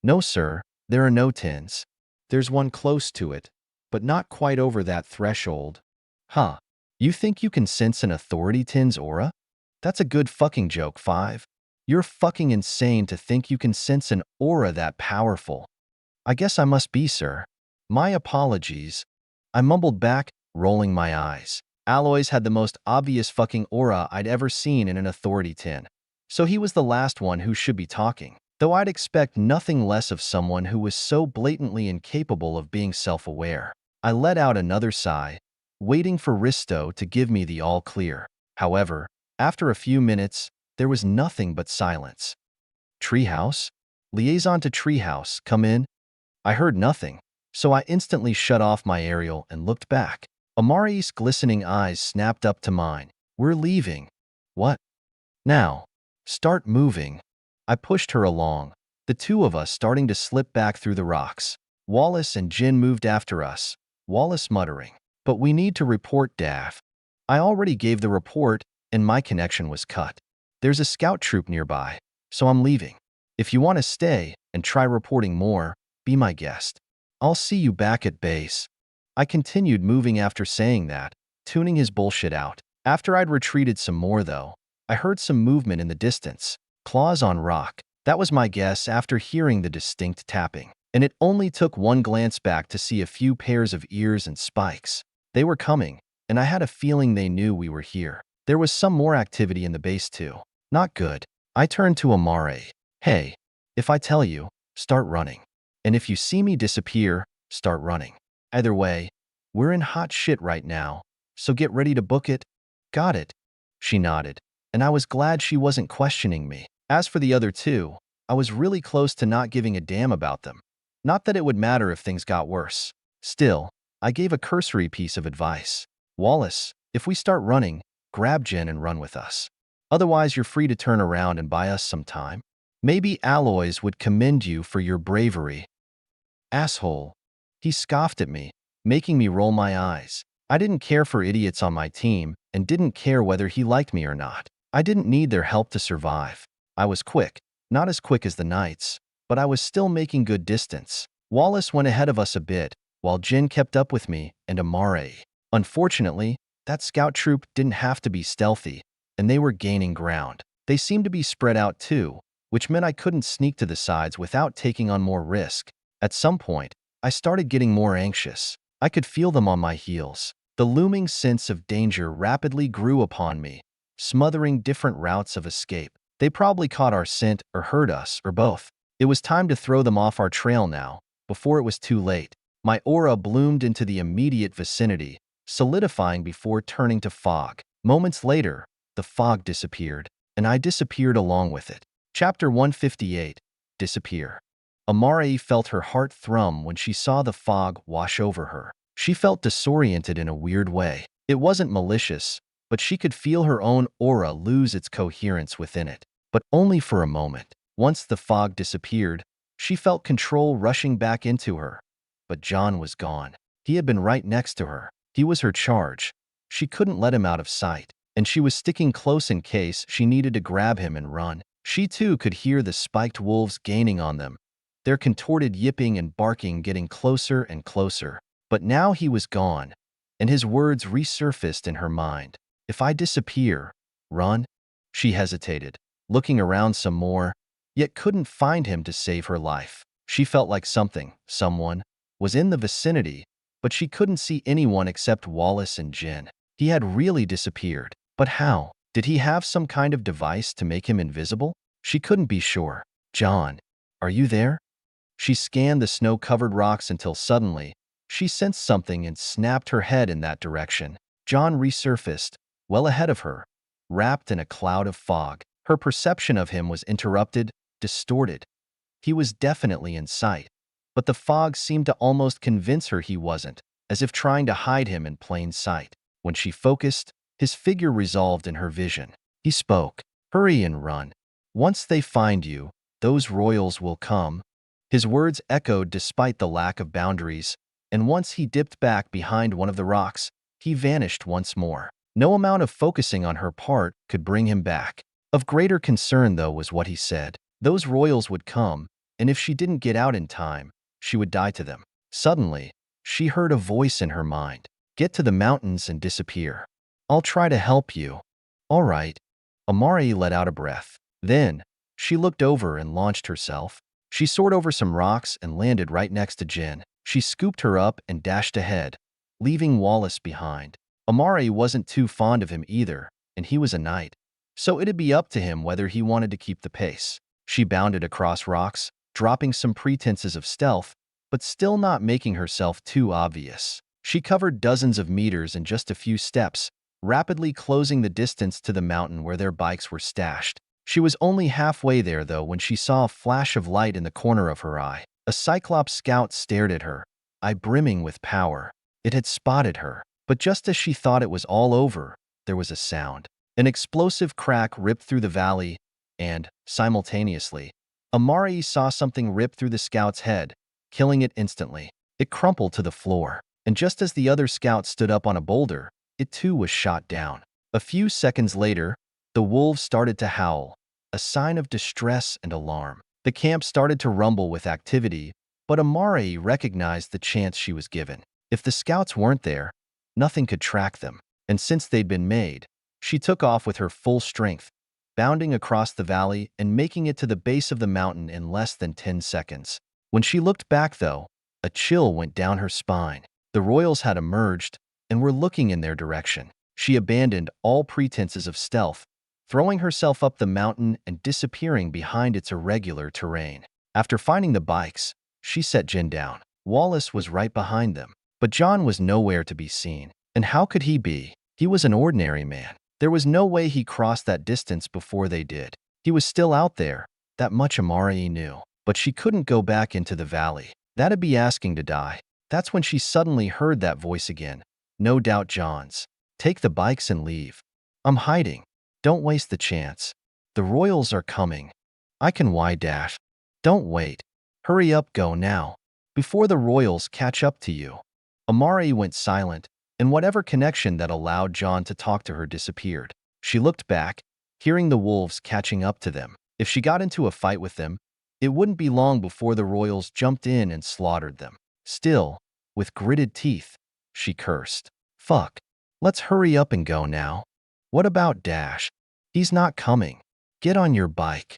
No, sir, there are no 10s. There's one close to it, but not quite over that threshold. Huh. You think you can sense an Authority 10's aura? That's a good fucking joke, 5. You're fucking insane to think you can sense an aura that powerful. I guess I must be, sir. My apologies. I mumbled back, rolling my eyes. Aloys had the most obvious fucking aura I'd ever seen in an Authority 10. So he was the last one who should be talking, though I'd expect nothing less of someone who was so blatantly incapable of being self-aware. I let out another sigh, waiting for Risto to give me the all-clear. However, after a few minutes, there was nothing but silence. Treehouse? Liaison to Treehouse, come in. I heard nothing, so I instantly shut off my aerial and looked back. Amari's glistening eyes snapped up to mine. We're leaving. What? Now. Start moving. I pushed her along, the two of us starting to slip back through the rocks. Wallace and Jin moved after us, Wallace muttering, "But we need to report, Daff." I already gave the report, and my connection was cut. There's a scout troop nearby, so I'm leaving. If you want to stay and try reporting more, be my guest. I'll see you back at base. I continued moving after saying that, tuning his bullshit out. After I'd retreated some more, though, I heard some movement in the distance. Claws on rock. That was my guess after hearing the distinct tapping. And it only took one glance back to see a few pairs of ears and spikes. They were coming, and I had a feeling they knew we were here. There was some more activity in the base too. Not good. I turned to Amare. Hey, if I tell you, start running. And if you see me disappear, start running. Either way, we're in hot shit right now, so get ready to book it. Got it. She nodded, and I was glad she wasn't questioning me. As for the other two, I was really close to not giving a damn about them. Not that it would matter if things got worse. Still, I gave a cursory piece of advice. Wallace, if we start running, grab Jen and run with us. Otherwise, you're free to turn around and buy us some time. Maybe Aloys would commend you for your bravery. Asshole. He scoffed at me, making me roll my eyes. I didn't care for idiots on my team and didn't care whether he liked me or not. I didn't need their help to survive. I was quick, not as quick as the knights, but I was still making good distance. Wallace went ahead of us a bit, while Jin kept up with me and Amare. Unfortunately, that scout troop didn't have to be stealthy, and they were gaining ground. They seemed to be spread out too, which meant I couldn't sneak to the sides without taking on more risk. At some point, I started getting more anxious. I could feel them on my heels. The looming sense of danger rapidly grew upon me, smothering different routes of escape. They probably caught our scent or heard us, or both. It was time to throw them off our trail now, before it was too late. My aura bloomed into the immediate vicinity, solidifying before turning to fog. Moments later, the fog disappeared, and I disappeared along with it. Chapter 158, Disappear. Amare felt her heart thrum when she saw the fog wash over her. She felt disoriented in a weird way. It wasn't malicious, but she could feel her own aura lose its coherence within it. But only for a moment. Once the fog disappeared, she felt control rushing back into her. But John was gone. He had been right next to her. He was her charge. She couldn't let him out of sight, and she was sticking close in case she needed to grab him and run. She too could hear the spiked wolves gaining on them, their contorted yipping and barking getting closer and closer. But now he was gone, and his words resurfaced in her mind. If I disappear, run? She hesitated, looking around some more, yet couldn't find him to save her life. She felt like someone, was in the vicinity, but she couldn't see anyone except Wallace and Jin. He had really disappeared. But how? Did he have some kind of device to make him invisible? She couldn't be sure. John, are you there? She scanned the snow-covered rocks until suddenly, she sensed something and snapped her head in that direction. John resurfaced, well ahead of her, wrapped in a cloud of fog. Her perception of him was interrupted, distorted. He was definitely in sight, but the fog seemed to almost convince her he wasn't, as if trying to hide him in plain sight. When she focused, his figure resolved in her vision. He spoke. Hurry and run. Once they find you, those royals will come. His words echoed despite the lack of boundaries, and once he dipped back behind one of the rocks, he vanished once more. No amount of focusing on her part could bring him back. Of greater concern, though, was what he said. Those royals would come, and if she didn't get out in time, she would die to them. Suddenly, she heard a voice in her mind. Get to the mountains and disappear. I'll try to help you. All right. Amari let out a breath. Then, she looked over and launched herself. She soared over some rocks and landed right next to Jin. She scooped her up and dashed ahead, leaving Wallace behind. Amari wasn't too fond of him either, and he was a knight, so it'd be up to him whether he wanted to keep the pace. She bounded across rocks, dropping some pretenses of stealth, but still not making herself too obvious. She covered dozens of meters in just a few steps, rapidly closing the distance to the mountain where their bikes were stashed. She was only halfway there, though, when she saw a flash of light in the corner of her eye. A Cyclops scout stared at her, eye brimming with power. It had spotted her, but just as she thought it was all over, there was a sound. An explosive crack ripped through the valley, and, simultaneously, Amari saw something rip through the scout's head, killing it instantly. It crumpled to the floor, and just as the other scout stood up on a boulder, it too was shot down. A few seconds later, the wolves started to howl, a sign of distress and alarm. The camp started to rumble with activity, but Amari recognized the chance she was given. If the scouts weren't there, nothing could track them, and since they'd been made, she took off with her full strength, bounding across the valley and making it to the base of the mountain in less than 10 seconds. When she looked back, though, a chill went down her spine. The royals had emerged and were looking in their direction. She abandoned all pretenses of stealth, throwing herself up the mountain and disappearing behind its irregular terrain. After finding the bikes, she set Jin down. Wallace was right behind them, but John was nowhere to be seen. And how could he be? He was an ordinary man. There was no way he crossed that distance before they did. He was still out there, that much Amari knew. But she couldn't go back into the valley. That'd be asking to die. That's when she suddenly heard that voice again. No doubt John's. Take the bikes and leave. I'm hiding. Don't waste the chance. The royals are coming. I can Y-dash. Don't wait. Hurry up, go now, before the royals catch up to you. Amari went silent, and whatever connection that allowed John to talk to her disappeared. She looked back, hearing the wolves catching up to them. If she got into a fight with them, it wouldn't be long before the royals jumped in and slaughtered them. Still, with gritted teeth, she cursed. Fuck. Let's hurry up and go now. What about Dash? He's not coming. Get on your bike.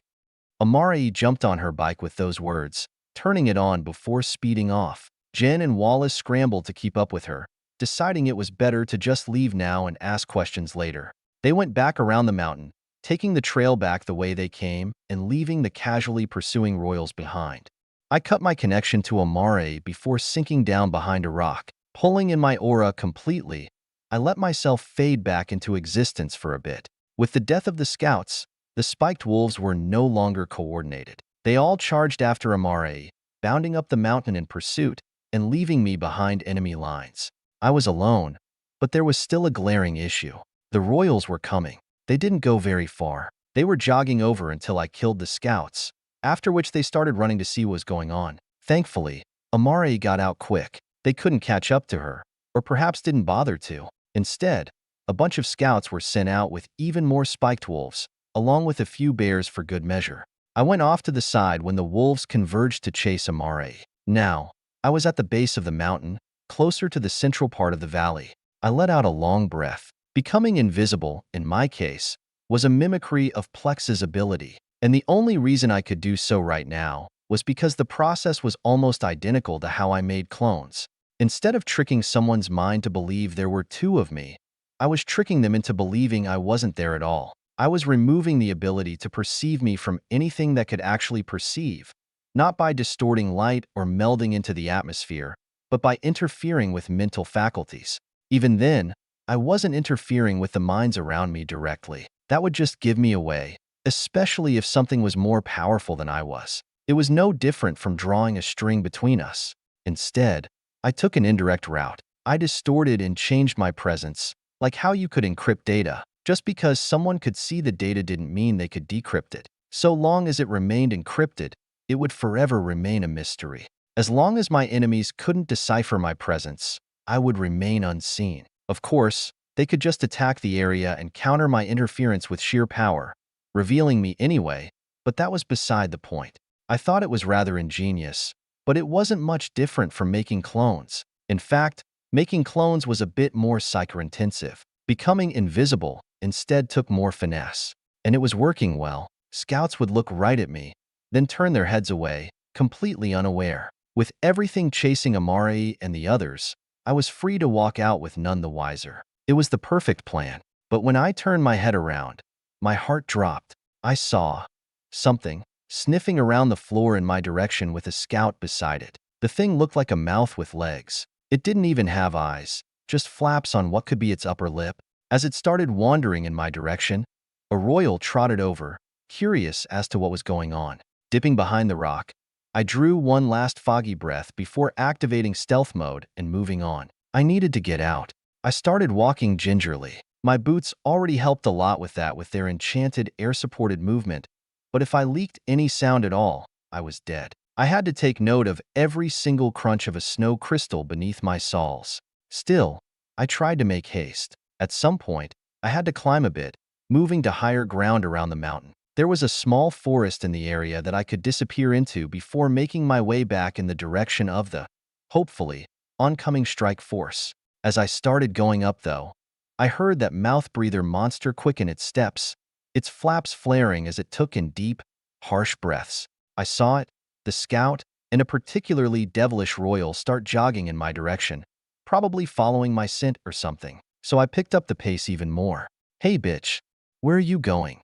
Amari jumped on her bike with those words, turning it on before speeding off. Jen and Wallace scrambled to keep up with her, deciding it was better to just leave now and ask questions later. They went back around the mountain, taking the trail back the way they came and leaving the casually pursuing royals behind. I cut my connection to Amari before sinking down behind a rock. Pulling in my aura completely, I let myself fade back into existence for a bit. With the death of the scouts, the spiked wolves were no longer coordinated. They all charged after Amari, bounding up the mountain in pursuit and leaving me behind enemy lines. I was alone, but there was still a glaring issue. The royals were coming. They didn't go very far. They were jogging over until I killed the scouts, after which they started running to see what was going on. Thankfully, Amari got out quick. They couldn't catch up to her, or perhaps didn't bother to. Instead, a bunch of scouts were sent out with even more spiked wolves, along with a few bears for good measure. I went off to the side when the wolves converged to chase Amari. Now, I was at the base of the mountain, closer to the central part of the valley. I let out a long breath. Becoming invisible, in my case, was a mimicry of Plex's ability, and the only reason I could do so right now was because the process was almost identical to how I made clones. Instead of tricking someone's mind to believe there were two of me, I was tricking them into believing I wasn't there at all. I was removing the ability to perceive me from anything that could actually perceive, not by distorting light or melding into the atmosphere, but by interfering with mental faculties. Even then, I wasn't interfering with the minds around me directly. That would just give me away, especially if something was more powerful than I was. It was no different from drawing a string between us. Instead, I took an indirect route. I distorted and changed my presence, like how you could encrypt data. Just because someone could see the data didn't mean they could decrypt it. So long as it remained encrypted, it would forever remain a mystery. As long as my enemies couldn't decipher my presence, I would remain unseen. Of course, they could just attack the area and counter my interference with sheer power, revealing me anyway, but that was beside the point. I thought it was rather ingenious, but it wasn't much different from making clones. In fact, making clones was a bit more psycho-intensive. Becoming invisible instead took more finesse. And it was working well. Scouts would look right at me, then turn their heads away, completely unaware. With everything chasing Amari and the others, I was free to walk out with none the wiser. It was the perfect plan. But when I turned my head around, my heart dropped. I saw something sniffing around the floor in my direction with a scout beside it. The thing looked like a mouth with legs. It didn't even have eyes, just flaps on what could be its upper lip. As it started wandering in my direction, a royal trotted over, curious as to what was going on. Dipping behind the rock, I drew one last foggy breath before activating stealth mode and moving on. I needed to get out. I started walking gingerly. My boots already helped a lot with that with their enchanted air-supported movement, but if I leaked any sound at all, I was dead. I had to take note of every single crunch of a snow crystal beneath my soles. Still, I tried to make haste. At some point, I had to climb a bit, moving to higher ground around the mountain. There was a small forest in the area that I could disappear into before making my way back in the direction of the, hopefully, oncoming strike force. As I started going up, though, I heard that mouth-breather monster quicken its steps, its flaps flaring as it took in deep, harsh breaths. I saw it, the scout, and a particularly devilish royal start jogging in my direction, probably following my scent or something. So I picked up the pace even more. Hey bitch, where are you going?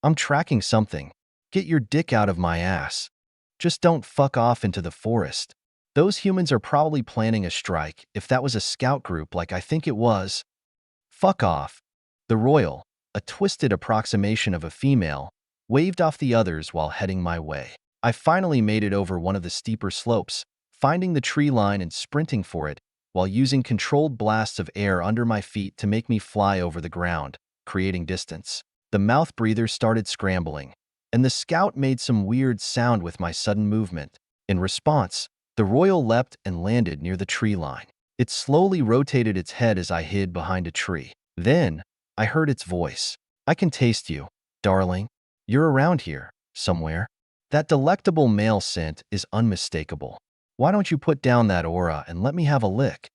I'm tracking something. Get your dick out of my ass. Just don't fuck off into the forest. Those humans are probably planning a strike if that was a scout group like I think it was. Fuck off. The royal, a twisted approximation of a female, waved off the others while heading my way. I finally made it over one of the steeper slopes, finding the tree line and sprinting for it, while using controlled blasts of air under my feet to make me fly over the ground, creating distance. The mouth breather started scrambling, and the scout made some weird sound with my sudden movement. In response, the royal leapt and landed near the tree line. It slowly rotated its head as I hid behind a tree. Then, I heard its voice. I can taste you, darling. You're around here, somewhere. That delectable male scent is unmistakable. Why don't you put down that aura and let me have a lick?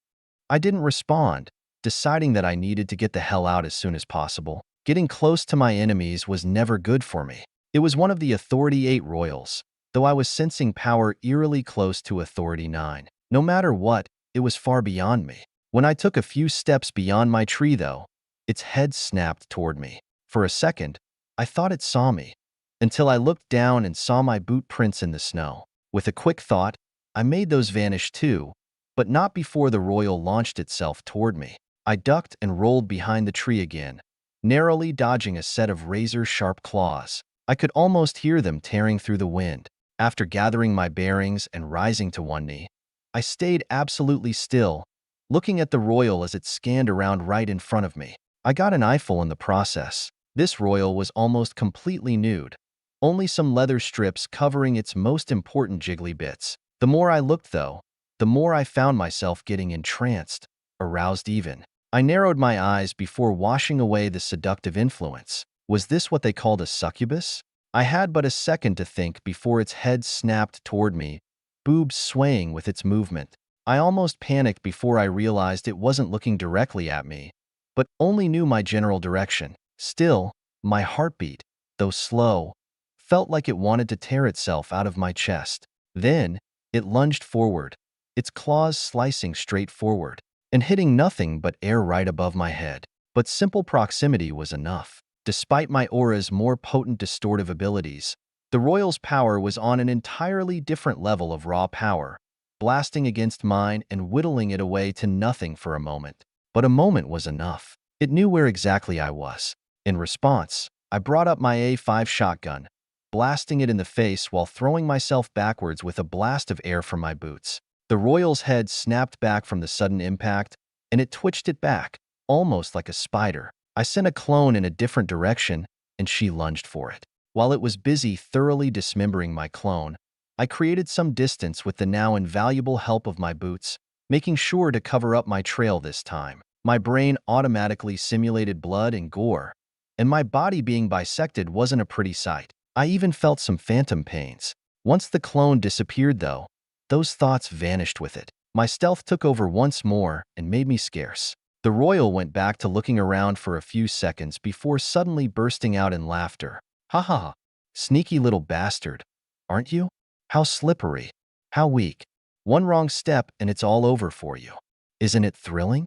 I didn't respond, deciding that I needed to get the hell out as soon as possible. Getting close to my enemies was never good for me. It was one of the Authority 8 royals, though I was sensing power eerily close to Authority 9. No matter what, it was far beyond me. When I took a few steps beyond my tree, though, its head snapped toward me. For a second, I thought it saw me, until I looked down and saw my boot prints in the snow. With a quick thought, I made those vanish too, but not before the royal launched itself toward me. I ducked and rolled behind the tree again, narrowly dodging a set of razor-sharp claws. I could almost hear them tearing through the wind. After gathering my bearings and rising to one knee, I stayed absolutely still, looking at the royal as it scanned around right in front of me. I got an eyeful in the process. This royal was almost completely nude, only some leather strips covering its most important jiggly bits. The more I looked, though, the more I found myself getting entranced, aroused even. I narrowed my eyes before washing away the seductive influence. Was this what they called a succubus? I had but a second to think before its head snapped toward me, boobs swaying with its movement. I almost panicked before I realized it wasn't looking directly at me, but only knew my general direction. Still, my heartbeat, though slow, felt like it wanted to tear itself out of my chest. Then, it lunged forward, its claws slicing straight forward, and hitting nothing but air right above my head. But simple proximity was enough. Despite my aura's more potent distortive abilities, the royal's power was on an entirely different level of raw power, blasting against mine and whittling it away to nothing for a moment. But a moment was enough. It knew where exactly I was. In response, I brought up my A5 shotgun, blasting it in the face while throwing myself backwards with a blast of air from my boots. The royal's head snapped back from the sudden impact, and it twitched it back, almost like a spider. I sent a clone in a different direction, and she lunged for it. While it was busy thoroughly dismembering my clone, I created some distance with the now invaluable help of my boots, making sure to cover up my trail this time. My brain automatically simulated blood and gore, and my body being bisected wasn't a pretty sight. I even felt some phantom pains. Once the clone disappeared, though, those thoughts vanished with it. My stealth took over once more and made me scarce. The royal went back to looking around for a few seconds before suddenly bursting out in laughter. Ha ha ha. Sneaky little bastard, aren't you? How slippery. How weak. One wrong step and it's all over for you. Isn't it thrilling?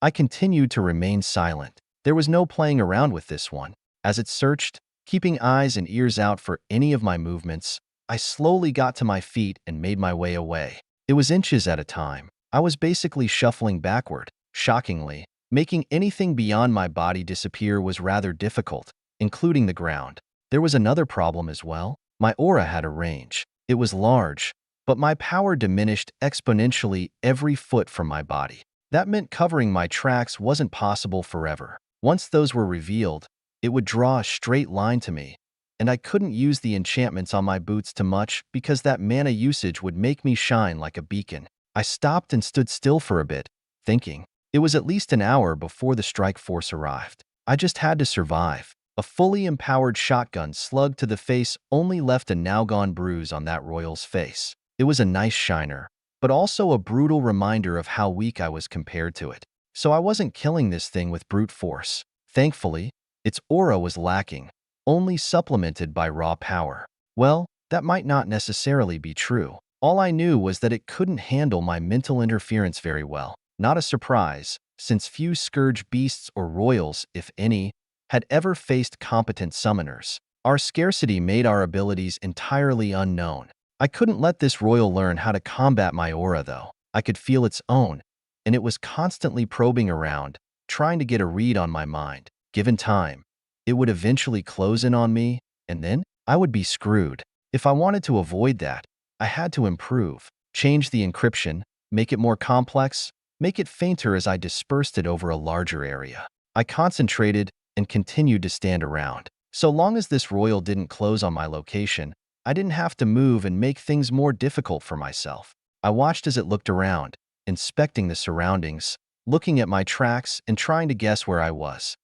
I continued to remain silent. There was no playing around with this one. As it searched, keeping eyes and ears out for any of my movements, I slowly got to my feet and made my way away. It was inches at a time. I was basically shuffling backward. Shockingly, making anything beyond my body disappear was rather difficult, including the ground. There was another problem as well. My aura had a range. It was large, but my power diminished exponentially every foot from my body. That meant covering my tracks wasn't possible forever. Once those were revealed, it would draw a straight line to me, and I couldn't use the enchantments on my boots too much because that mana usage would make me shine like a beacon. I stopped and stood still for a bit, thinking. It was at least an hour before the strike force arrived. I just had to survive. A fully empowered shotgun slug to the face only left a now-gone bruise on that royal's face. It was a nice shiner, but also a brutal reminder of how weak I was compared to it. So I wasn't killing this thing with brute force. Thankfully, its aura was lacking, only supplemented by raw power. Well, that might not necessarily be true. All I knew was that it couldn't handle my mental interference very well. Not a surprise, since few scourge beasts or royals, if any, had ever faced competent summoners. Our scarcity made our abilities entirely unknown. I couldn't let this royal learn how to combat my aura, though. I could feel its own, and it was constantly probing around, trying to get a read on my mind. Given time, it would eventually close in on me, and then I would be screwed. If I wanted to avoid that, I had to improve, change the encryption, make it more complex, make it fainter as I dispersed it over a larger area. I concentrated and continued to stand around. So long as this royal didn't close on my location, I didn't have to move and make things more difficult for myself. I watched as it looked around, inspecting the surroundings, looking at my tracks and trying to guess where I was.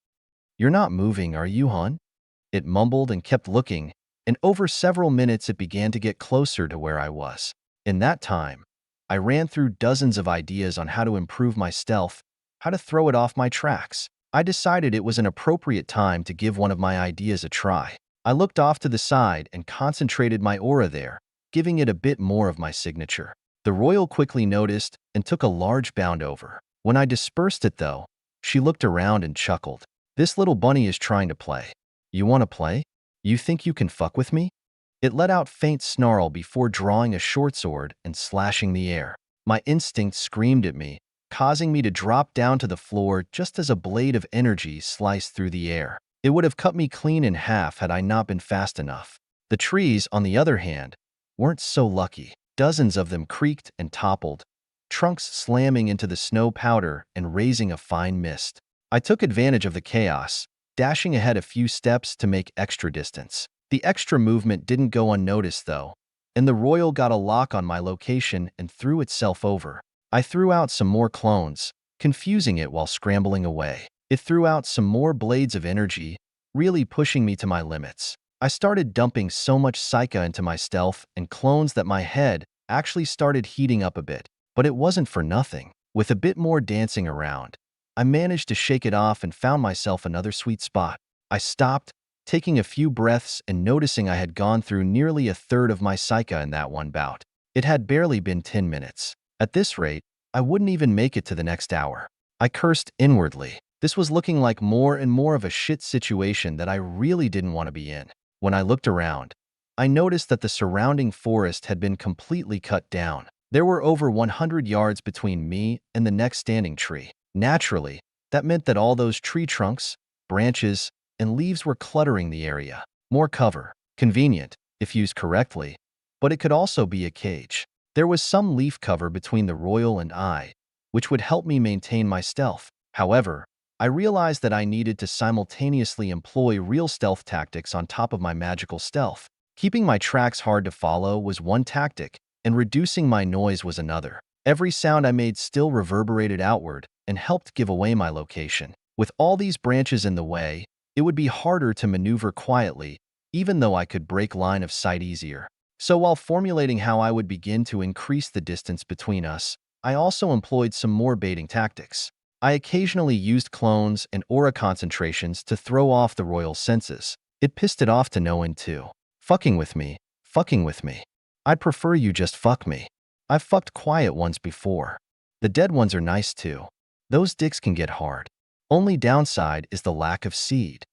"You're not moving, are you, hon?" It mumbled and kept looking, and over several minutes it began to get closer to where I was. In that time, I ran through dozens of ideas on how to improve my stealth, how to throw it off my tracks. I decided it was an appropriate time to give one of my ideas a try. I looked off to the side and concentrated my aura there, giving it a bit more of my signature. The royal quickly noticed and took a large bound over. When I dispersed it, though, she looked around and chuckled. "This little bunny is trying to play. You want to play? You think you can fuck with me?" It let out faint snarl before drawing a short sword and slashing the air. My instinct screamed at me, causing me to drop down to the floor just as a blade of energy sliced through the air. It would have cut me clean in half had I not been fast enough. The trees, on the other hand, weren't so lucky. Dozens of them creaked and toppled, trunks slamming into the snow powder and raising a fine mist. I took advantage of the chaos, dashing ahead a few steps to make extra distance. The extra movement didn't go unnoticed, though, and the royal got a lock on my location and threw itself over. I threw out some more clones, confusing it while scrambling away. It threw out some more blades of energy, really pushing me to my limits. I started dumping so much Psycha into my stealth and clones that my head actually started heating up a bit. But it wasn't for nothing. With a bit more dancing around, I managed to shake it off and found myself another sweet spot. I stopped, taking a few breaths and noticing I had gone through nearly a third of my Psycha in that one bout. It had barely been 10 minutes. At this rate, I wouldn't even make it to the next hour. I cursed inwardly. This was looking like more and more of a shit situation that I really didn't want to be in. When I looked around, I noticed that the surrounding forest had been completely cut down. There were over 100 yards between me and the next standing tree. Naturally, that meant that all those tree trunks, branches, and leaves were cluttering the area. More cover. Convenient, if used correctly, but it could also be a cage. There was some leaf cover between the royal and I, which would help me maintain my stealth. However, I realized that I needed to simultaneously employ real stealth tactics on top of my magical stealth. Keeping my tracks hard to follow was one tactic, and reducing my noise was another. Every sound I made still reverberated outward and helped give away my location. With all these branches in the way, it would be harder to maneuver quietly, even though I could break line of sight easier. So while formulating how I would begin to increase the distance between us, I also employed some more baiting tactics. I occasionally used clones and aura concentrations to throw off the royal's senses. It pissed it off to no end too. Fucking with me. Fucking with me. I'd prefer you just fuck me. I've fucked quiet ones before. The dead ones are nice too. Those dicks can get hard. Only downside is the lack of seed.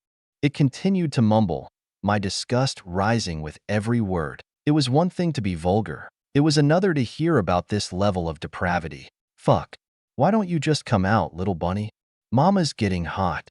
It continued to mumble, my disgust rising with every word. It was one thing to be vulgar. It was another to hear about this level of depravity. Fuck. Why don't you just come out, little bunny? Mama's getting hot.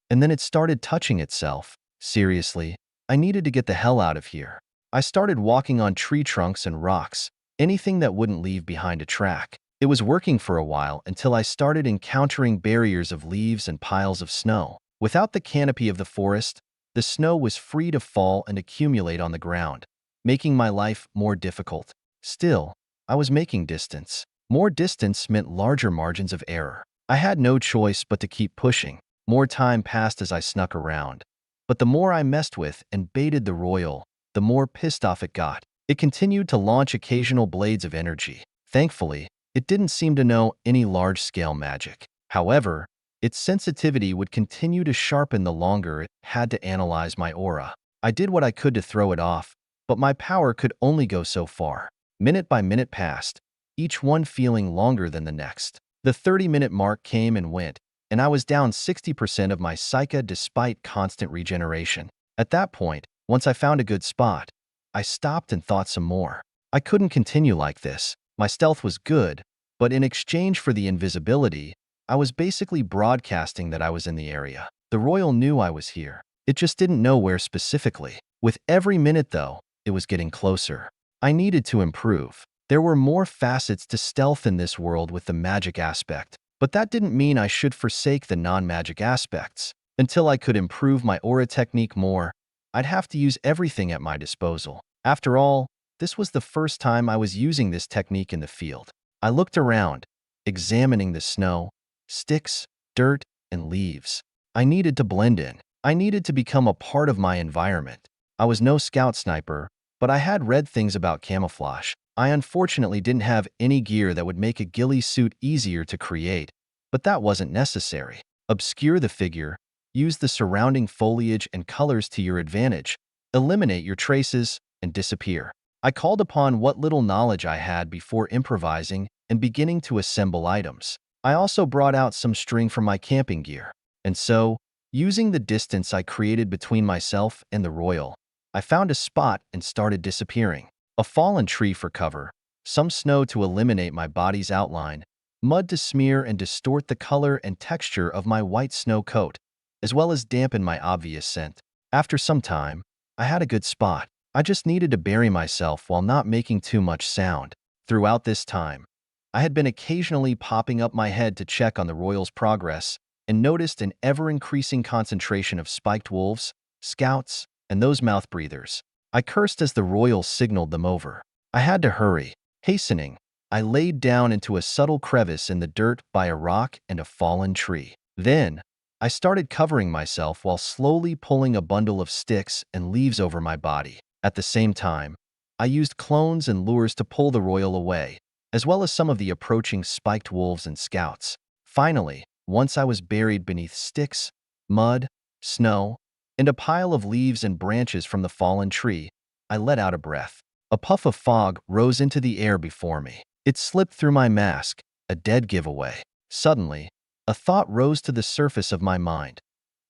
And then it started touching itself. Seriously, I needed to get the hell out of here. I started walking on tree trunks and rocks, anything that wouldn't leave behind a track. It was working for a while until I started encountering barriers of leaves and piles of snow. Without the canopy of the forest, the snow was free to fall and accumulate on the ground, making my life more difficult. Still, I was making distance. More distance meant larger margins of error. I had no choice but to keep pushing. More time passed as I snuck around. But the more I messed with and baited the royal, the more pissed off it got. It continued to launch occasional blades of energy. Thankfully, it didn't seem to know any large-scale magic. However, its sensitivity would continue to sharpen the longer it had to analyze my aura. I did what I could to throw it off, but my power could only go so far. Minute by minute passed, each one feeling longer than the next. The 30-minute mark came and went, and I was down 60% of my psyche despite constant regeneration. At that point, once I found a good spot, I stopped and thought some more. I couldn't continue like this. My stealth was good, but in exchange for the invisibility, I was basically broadcasting that I was in the area. The royal knew I was here. It just didn't know where specifically. With every minute, though, it was getting closer. I needed to improve. There were more facets to stealth in this world with the magic aspect, but that didn't mean I should forsake the non-magic aspects. Until I could improve my aura technique more, I'd have to use everything at my disposal. After all, this was the first time I was using this technique in the field. I looked around, examining the snow, sticks, dirt, and leaves. I needed to blend in. I needed to become a part of my environment. I was no scout sniper, but I had read things about camouflage. I unfortunately didn't have any gear that would make a ghillie suit easier to create, but that wasn't necessary. Obscure the figure, use the surrounding foliage and colors to your advantage, eliminate your traces, and disappear. I called upon what little knowledge I had before improvising and beginning to assemble items. I also brought out some string from my camping gear. And so, using the distance I created between myself and the royal, I found a spot and started disappearing. A fallen tree for cover, some snow to eliminate my body's outline, mud to smear and distort the color and texture of my white snow coat, as well as dampen my obvious scent. After some time, I had a good spot. I just needed to bury myself while not making too much sound. Throughout this time, I had been occasionally popping up my head to check on the royal's progress and noticed an ever-increasing concentration of spiked wolves, scouts, and those mouth breathers. I cursed as the royal signaled them over. I had to hurry. Hastening, I laid down into a subtle crevice in the dirt by a rock and a fallen tree. Then, I started covering myself while slowly pulling a bundle of sticks and leaves over my body. At the same time, I used clones and lures to pull the royal away, as well as some of the approaching spiked wolves and scouts. Finally, once I was buried beneath sticks, mud, snow, and a pile of leaves and branches from the fallen tree, I let out a breath. A puff of fog rose into the air before me. It slipped through my mask, a dead giveaway. Suddenly, a thought rose to the surface of my mind.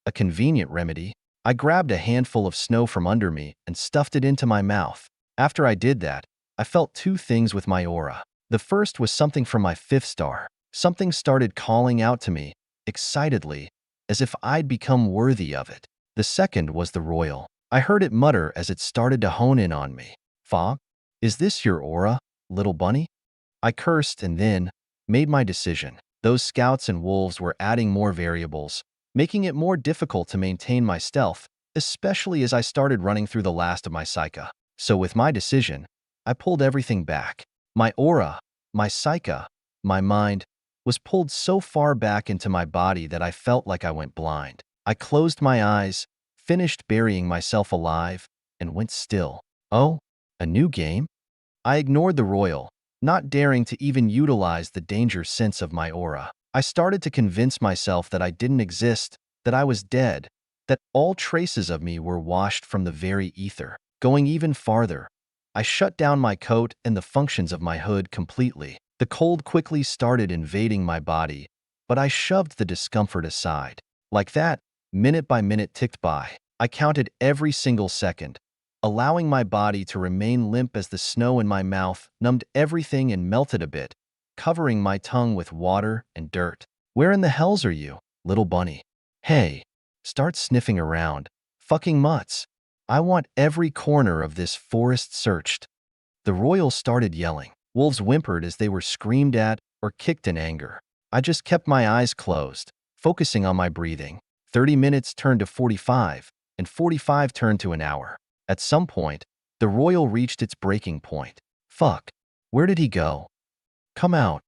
A convenient remedy. I grabbed a handful of snow from under me and stuffed it into my mouth. After I did that, I felt two things with my aura. The first was something from my 5th star. Something started calling out to me, excitedly, as if I'd become worthy of it. The second was the royal. I heard it mutter as it started to hone in on me. Fog? Is this your aura, little bunny? I cursed and then made my decision. Those scouts and wolves were adding more variables, making it more difficult to maintain my stealth, especially as I started running through the last of my psyche. So with my decision, I pulled everything back. My aura, my psyche, my mind was pulled so far back into my body that I felt like I went blind. I closed my eyes, finished burying myself alive, and went still. Oh, a new game? I ignored the royal, not daring to even utilize the danger sense of my aura. I started to convince myself that I didn't exist, that I was dead, that all traces of me were washed from the very ether. Going even farther, I shut down my coat and the functions of my hood completely. The cold quickly started invading my body, but I shoved the discomfort aside. Like that, minute by minute ticked by. I counted every single second, allowing my body to remain limp as the snow in my mouth numbed everything and melted a bit, covering my tongue with water and dirt. Where in the hells are you, little bunny? Hey, start sniffing around. Fucking mutts. I want every corner of this forest searched. The royals started yelling. Wolves whimpered as they were screamed at or kicked in anger. I just kept my eyes closed, focusing on my breathing. 30 minutes turned to 45, and 45 turned to an hour. At some point, the royal reached its breaking point. Fuck. Where did he go? Come out.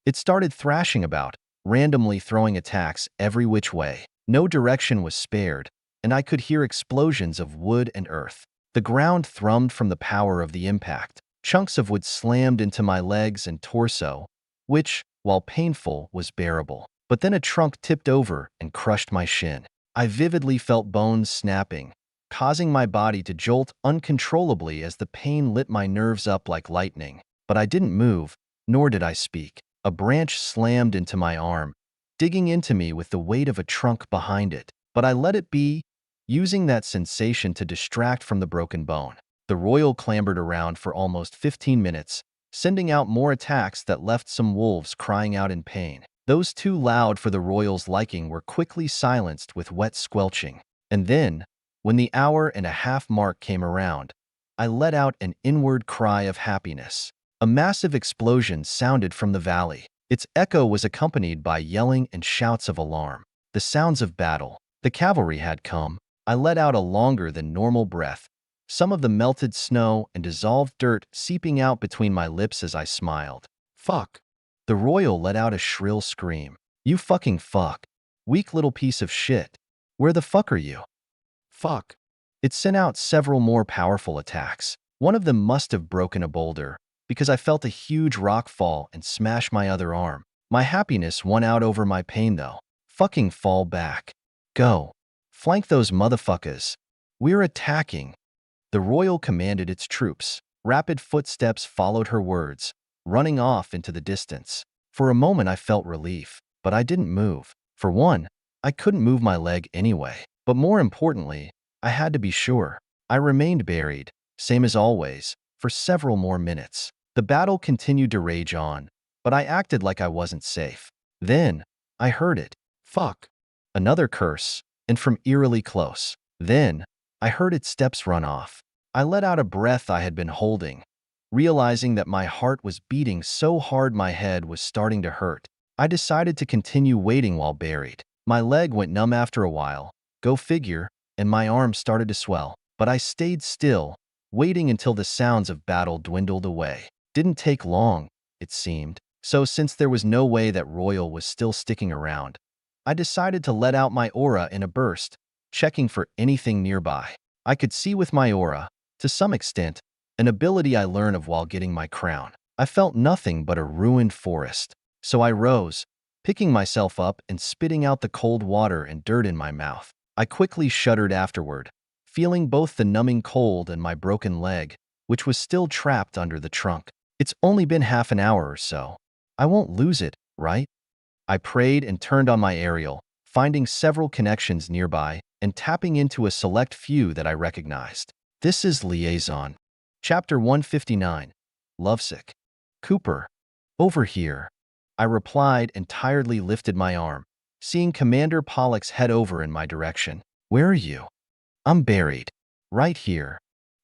It started thrashing about, randomly throwing attacks every which way. No direction was spared, and I could hear explosions of wood and earth. The ground thrummed from the power of the impact. Chunks of wood slammed into my legs and torso, which, while painful, was bearable. But then a trunk tipped over and crushed my shin. I vividly felt bones snapping, causing my body to jolt uncontrollably as the pain lit my nerves up like lightning. But I didn't move, nor did I speak. A branch slammed into my arm, digging into me with the weight of a trunk behind it. But I let it be, using that sensation to distract from the broken bone. The royal clambered around for almost 15 minutes, sending out more attacks that left some wolves crying out in pain. Those too loud for the royal's liking were quickly silenced with wet squelching. And then, when the hour-and-a-half mark came around, I let out an inward cry of happiness. A massive explosion sounded from the valley. Its echo was accompanied by yelling and shouts of alarm. The sounds of battle. The cavalry had come. I let out a longer than normal breath, some of the melted snow and dissolved dirt seeping out between my lips as I smiled. Fuck. The royal let out a shrill scream. You fucking fuck. Weak little piece of shit. Where the fuck are you? Fuck. It sent out several more powerful attacks. One of them must have broken a boulder, because I felt a huge rock fall and smash my other arm. My happiness won out over my pain though. Fucking fall back. Go. Flank those motherfuckers. We're attacking. The royal commanded its troops. Rapid footsteps followed her words, running off into the distance. For a moment I felt relief, but I didn't move. For one, I couldn't move my leg anyway. But more importantly, I had to be sure. I remained buried, same as always, for several more minutes. The battle continued to rage on, but I acted like I wasn't safe. Then, I heard it. Fuck. Another curse, and from eerily close. Then, I heard its steps run off. I let out a breath I had been holding, realizing that my heart was beating so hard my head was starting to hurt. I decided to continue waiting while buried. My leg went numb after a while, go figure, and my arm started to swell. But I stayed still, waiting until the sounds of battle dwindled away. Didn't take long, it seemed. So since there was no way that Royal was still sticking around, I decided to let out my aura in a burst, checking for anything nearby. I could see with my aura, to some extent, an ability I learned of while getting my crown. I felt nothing but a ruined forest. So I rose, picking myself up and spitting out the cold water and dirt in my mouth. I quickly shuddered afterward, feeling both the numbing cold and my broken leg, which was still trapped under the trunk. It's only been half an hour or so. I won't lose it, right? I prayed and turned on my aerial, finding several connections nearby and tapping into a select few that I recognized. This is Liaison. Chapter 159. Lovesick. Cooper. Over here. I replied and tiredly lifted my arm, seeing Commander Pollux head over in my direction. Where are you? I'm buried. Right here.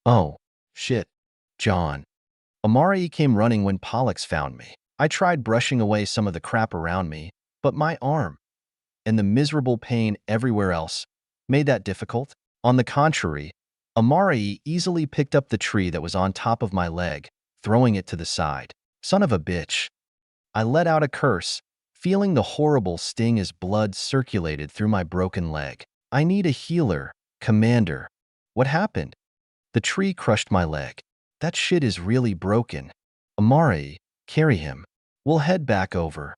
Oh, shit. John. Amari came running when Pollux found me. I tried brushing away some of the crap around me, but my arm, and the miserable pain everywhere else, made that difficult. On the contrary, Amari easily picked up the tree that was on top of my leg, throwing it to the side. Son of a bitch. I let out a curse, feeling the horrible sting as blood circulated through my broken leg. I need a healer, Commander. What happened? The tree crushed my leg. That shit is really broken. Amari, carry him. We'll head back over.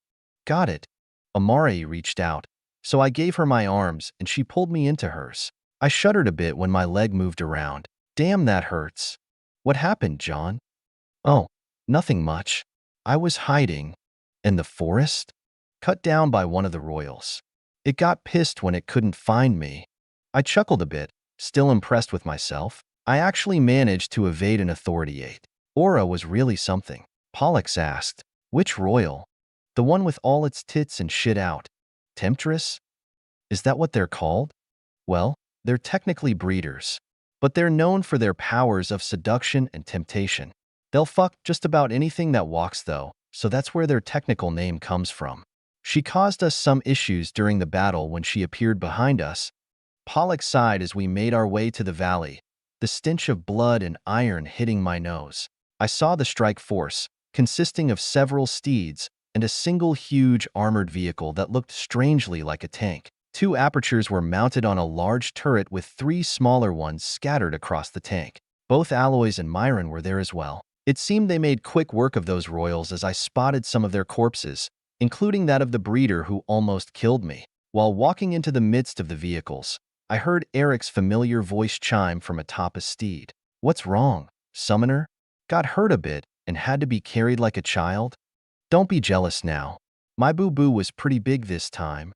Got it. Amari reached out, so I gave her my arms and she pulled me into hers. I shuddered a bit when my leg moved around. Damn, that hurts. What happened, John? Oh, nothing much. I was hiding. In the forest? Cut down by one of the royals. It got pissed when it couldn't find me. I chuckled a bit, still impressed with myself. I actually managed to evade an authority aid. Aura was really something. Pollux asked, which royal? The one with all its tits and shit out. Temptress? Is that what they're called? Well, they're technically breeders, but they're known for their powers of seduction and temptation. They'll fuck just about anything that walks though, so that's where their technical name comes from. She caused us some issues during the battle when she appeared behind us. Pollux sighed as we made our way to the valley, the stench of blood and iron hitting my nose. I saw the strike force, consisting of several steeds and a single huge armored vehicle that looked strangely like a tank. 2 apertures were mounted on a large turret with 3 smaller ones scattered across the tank. Both Aloys and Myron were there as well. It seemed they made quick work of those royals as I spotted some of their corpses, including that of the breeder who almost killed me. While walking into the midst of the vehicles, I heard Eric's familiar voice chime from atop a steed. What's wrong, Summoner? Got hurt a bit and had to be carried like a child? Don't be jealous now. My boo-boo was pretty big this time.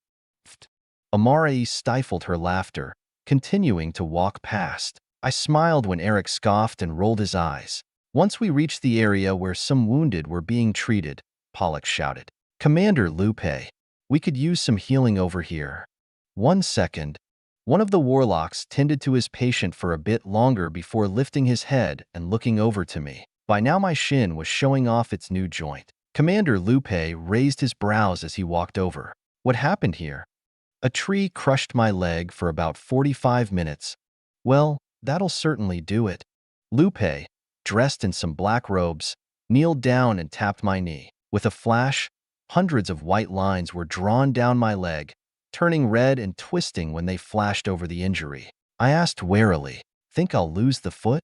Amari stifled her laughter, continuing to walk past. I smiled when Eric scoffed and rolled his eyes. Once we reached the area where some wounded were being treated, Pollux shouted, Commander Lupe, we could use some healing over here. 1 second. One of the warlocks tended to his patient for a bit longer before lifting his head and looking over to me. By now my shin was showing off its new joint. Commander Lupe raised his brows as he walked over. What happened here? A tree crushed my leg for about 45 minutes. Well, that'll certainly do it. Lupe, dressed in some black robes, kneeled down and tapped my knee. With a flash, hundreds of white lines were drawn down my leg, turning red and twisting when they flashed over the injury. I asked warily, think I'll lose the foot?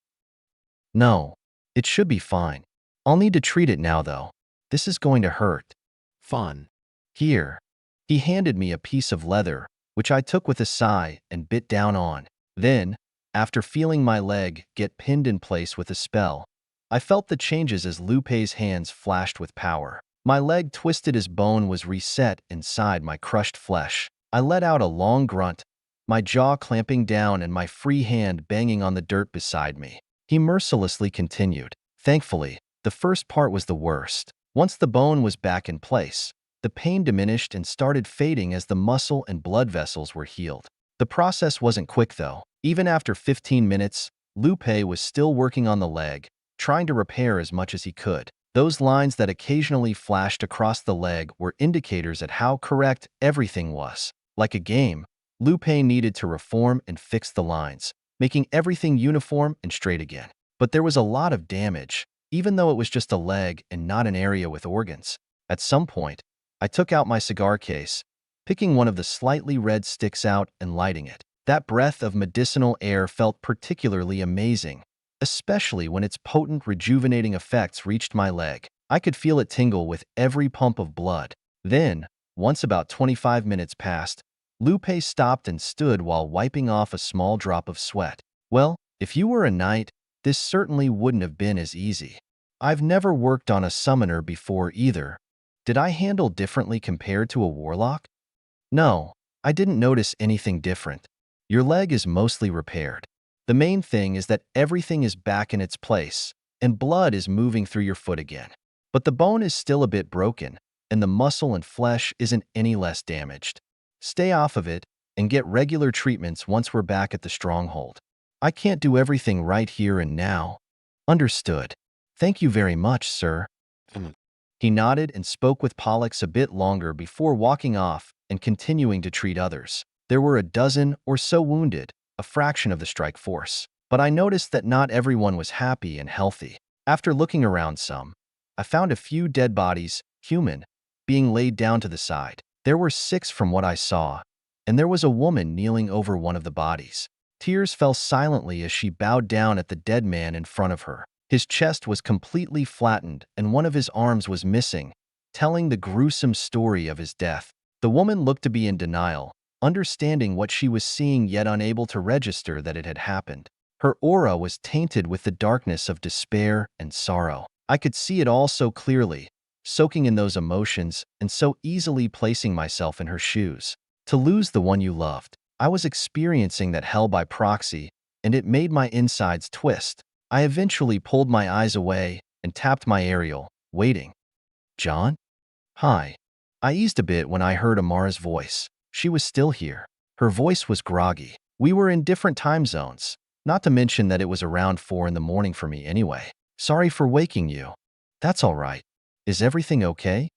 No, it should be fine. I'll need to treat it now though. This is going to hurt. Fun. Here. He handed me a piece of leather, which I took with a sigh and bit down on. Then, after feeling my leg get pinned in place with a spell, I felt the changes as Lupe's hands flashed with power. My leg twisted as bone was reset inside my crushed flesh. I let out a long grunt, my jaw clamping down and my free hand banging on the dirt beside me. He mercilessly continued. Thankfully, the first part was the worst. Once the bone was back in place, the pain diminished and started fading as the muscle and blood vessels were healed. The process wasn't quick though. Even after 15 minutes, Lupe was still working on the leg, trying to repair as much as he could. Those lines that occasionally flashed across the leg were indicators at how correct everything was. Like a game, Lupe needed to reform and fix the lines, making everything uniform and straight again. But there was a lot of damage, even though it was just a leg and not an area with organs. At some point, I took out my cigar case, picking one of the slightly red sticks out and lighting it. That breath of medicinal air felt particularly amazing, especially when its potent rejuvenating effects reached my leg. I could feel it tingle with every pump of blood. Then, once about 25 minutes passed, Lupe stopped and stood while wiping off a small drop of sweat. Well, if you were a knight, this certainly wouldn't have been as easy. I've never worked on a summoner before either. Did I handle differently compared to a warlock? No, I didn't notice anything different. Your leg is mostly repaired. The main thing is that everything is back in its place, and blood is moving through your foot again. But the bone is still a bit broken, and the muscle and flesh isn't any less damaged. Stay off of it and get regular treatments once we're back at the stronghold. I can't do everything right here and now. Understood. Thank you very much, sir. He nodded and spoke with Pollux a bit longer before walking off and continuing to treat others. There were a dozen or so wounded, a fraction of the strike force. but I noticed that not everyone was happy and healthy. After looking around some, I found a few dead bodies, human, being laid down to the side. There were 6 from what I saw, and there was a woman kneeling over one of the bodies. Tears fell silently as she bowed down at the dead man in front of her. His chest was completely flattened and one of his arms was missing, telling the gruesome story of his death. The woman looked to be in denial, understanding what she was seeing yet unable to register that it had happened. Her aura was tainted with the darkness of despair and sorrow. I could see it all so clearly, soaking in those emotions and so easily placing myself in her shoes. To lose the one you loved. I was experiencing that hell by proxy, and it made my insides twist. I eventually pulled my eyes away and tapped my aerial, waiting. John? Hi. I eased a bit when I heard Amara's voice. She was still here. Her voice was groggy. We were in different time zones, not to mention that it was around 4 in the morning for me anyway. Sorry for waking you. That's all right. Is everything okay?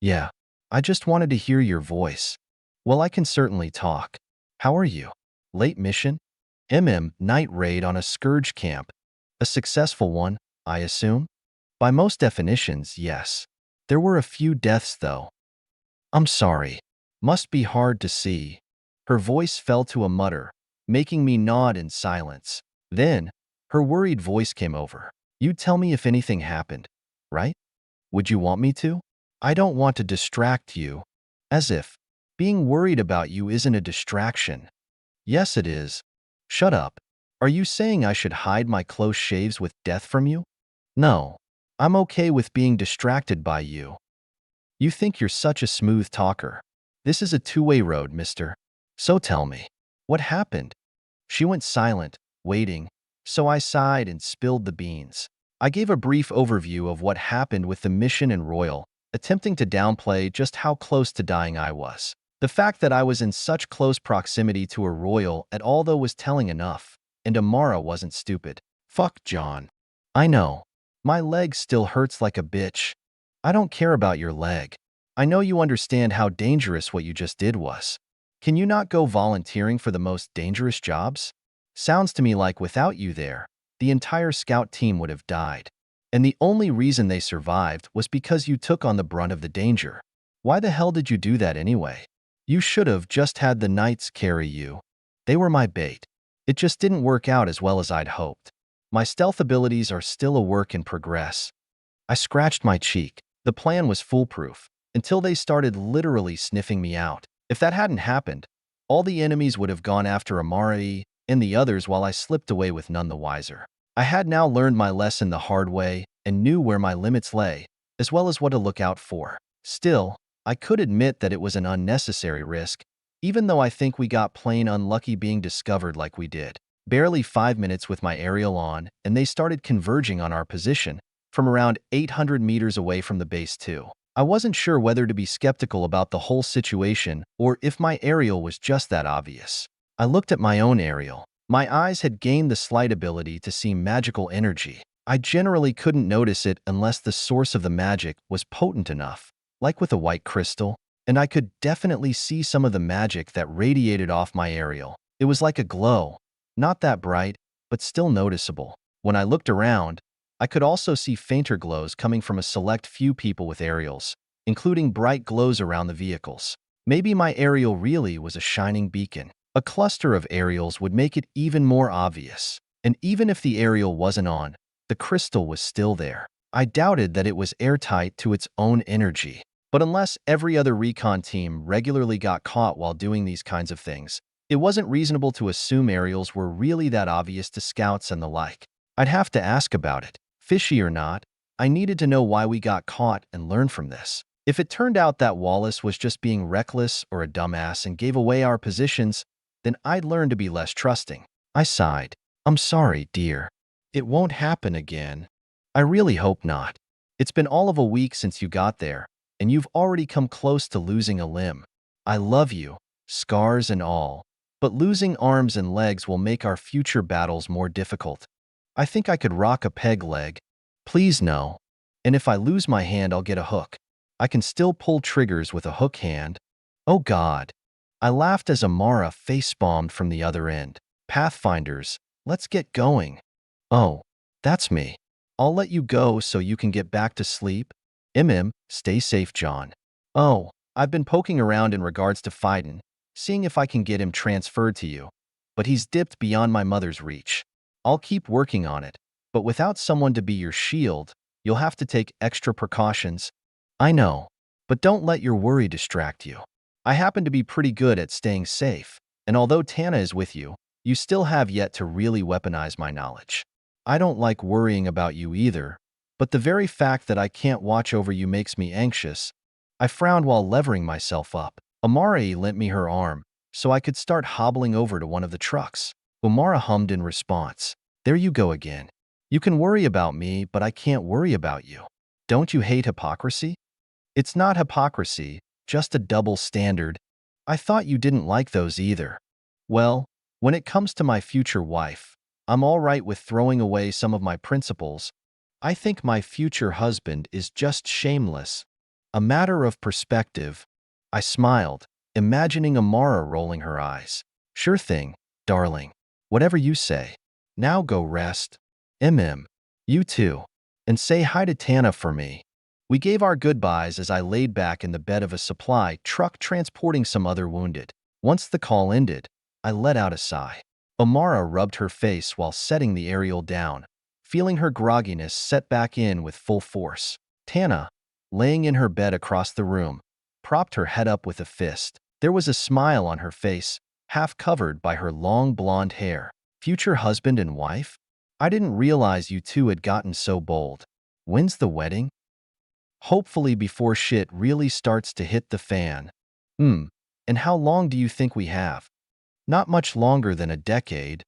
Yeah. I just wanted to hear your voice. Well, I can certainly talk. How are you? Late mission? Night raid on a scourge camp. A successful one, I assume? By most definitions, yes. There were a few deaths, though. I'm sorry. Must be hard to see. Her voice fell to a mutter, making me nod in silence. Then, her worried voice came over. You tell me if anything happened, right? Would you want me to? I don't want to distract you. As if being worried about you isn't a distraction. Yes, it is. Shut up. Are you saying I should hide my close shaves with death from you? No. I'm okay with being distracted by you. You think you're such a smooth talker. This is a two-way road, mister. So tell me, what happened? She went silent, waiting, so I sighed and spilled the beans. I gave a brief overview of what happened with the mission and Royal, attempting to downplay just how close to dying I was. The fact that I was in such close proximity to a Royal at all though was telling enough, and Amara wasn't stupid. Fuck John. I know. My leg still hurts like a bitch. I don't care about your leg. I know you understand how dangerous what you just did was. Can you not go volunteering for the most dangerous jobs? Sounds to me like without you there, the entire scout team would have died. And the only reason they survived was because you took on the brunt of the danger. Why the hell did you do that anyway? You should have just had the knights carry you. They were my bait. It just didn't work out as well as I'd hoped. My stealth abilities are still a work in progress. I scratched my cheek. The plan was foolproof, until they started literally sniffing me out. If that hadn't happened, all the enemies would have gone after Amari and the others while I slipped away with none the wiser. I had now learned my lesson the hard way and knew where my limits lay, as well as what to look out for. Still, I could admit that it was an unnecessary risk, even though I think we got plain unlucky being discovered like we did. Barely 5 minutes with my aerial on, and they started converging on our position, from around 800 meters away from the base too. I wasn't sure whether to be skeptical about the whole situation or if my aerial was just that obvious. I looked at my own aerial. My eyes had gained the slight ability to see magical energy. I generally couldn't notice it unless the source of the magic was potent enough, like with a white crystal, and I could definitely see some of the magic that radiated off my aerial. It was like a glow, not that bright, but still noticeable. When I looked around, I could also see fainter glows coming from a select few people with aerials, including bright glows around the vehicles. Maybe my aerial really was a shining beacon. A cluster of aerials would make it even more obvious. And even if the aerial wasn't on, the crystal was still there. I doubted that it was airtight to its own energy. But unless every other recon team regularly got caught while doing these kinds of things, it wasn't reasonable to assume aerials were really that obvious to scouts and the like. I'd have to ask about it. Fishy or not, I needed to know why we got caught and learn from this. If it turned out that Wallace was just being reckless or a dumbass and gave away our positions, then I'd learn to be less trusting. I sighed. I'm sorry, dear. It won't happen again. I really hope not. It's been all of a week since you got there, and you've already come close to losing a limb. I love you, scars and all, but losing arms and legs will make our future battles more difficult. I think I could rock a peg leg. Please no. And if I lose my hand, I'll get a hook. I can still pull triggers with a hook hand. Oh God. I laughed as Amara face-bombed from the other end. Pathfinders, Let's get going. Oh, that's me. I'll let you go so you can get back to sleep. Stay safe, John. Oh, I've been poking around in regards to Fiden, seeing if I can get him transferred to you. But he's dipped beyond my mother's reach. I'll keep working on it, but without someone to be your shield, you'll have to take extra precautions. I know, but don't let your worry distract you. I happen to be pretty good at staying safe, and although Tana is with you, you still have yet to really weaponize my knowledge. I don't like worrying about you either, but the very fact that I can't watch over you makes me anxious. I frowned while levering myself up. Amara lent me her arm, so I could start hobbling over to one of the trucks. Umara hummed in response. There you go again. You can worry about me, but I can't worry about you. Don't you hate hypocrisy? It's not hypocrisy, just a double standard. I thought you didn't like those either. Well, when it comes to my future wife, I'm all right with throwing away some of my principles. I think my future husband is just shameless. A matter of perspective. I smiled, imagining Amara rolling her eyes. Sure thing, darling. Whatever you say. Now go rest. You too. And say hi to Tana for me. We gave our goodbyes as I laid back in the bed of a supply truck transporting some other wounded. Once the call ended, I let out a sigh. Amara rubbed her face while setting the aerial down, feeling her grogginess set back in with full force. Tana, laying in her bed across the room, propped her head up with a fist. There was a smile on her face, half covered by her long blonde hair. Future husband and wife? I didn't realize you two had gotten so bold. When's the wedding? Hopefully before shit really starts to hit the fan. And how long do you think we have? Not much longer than a decade.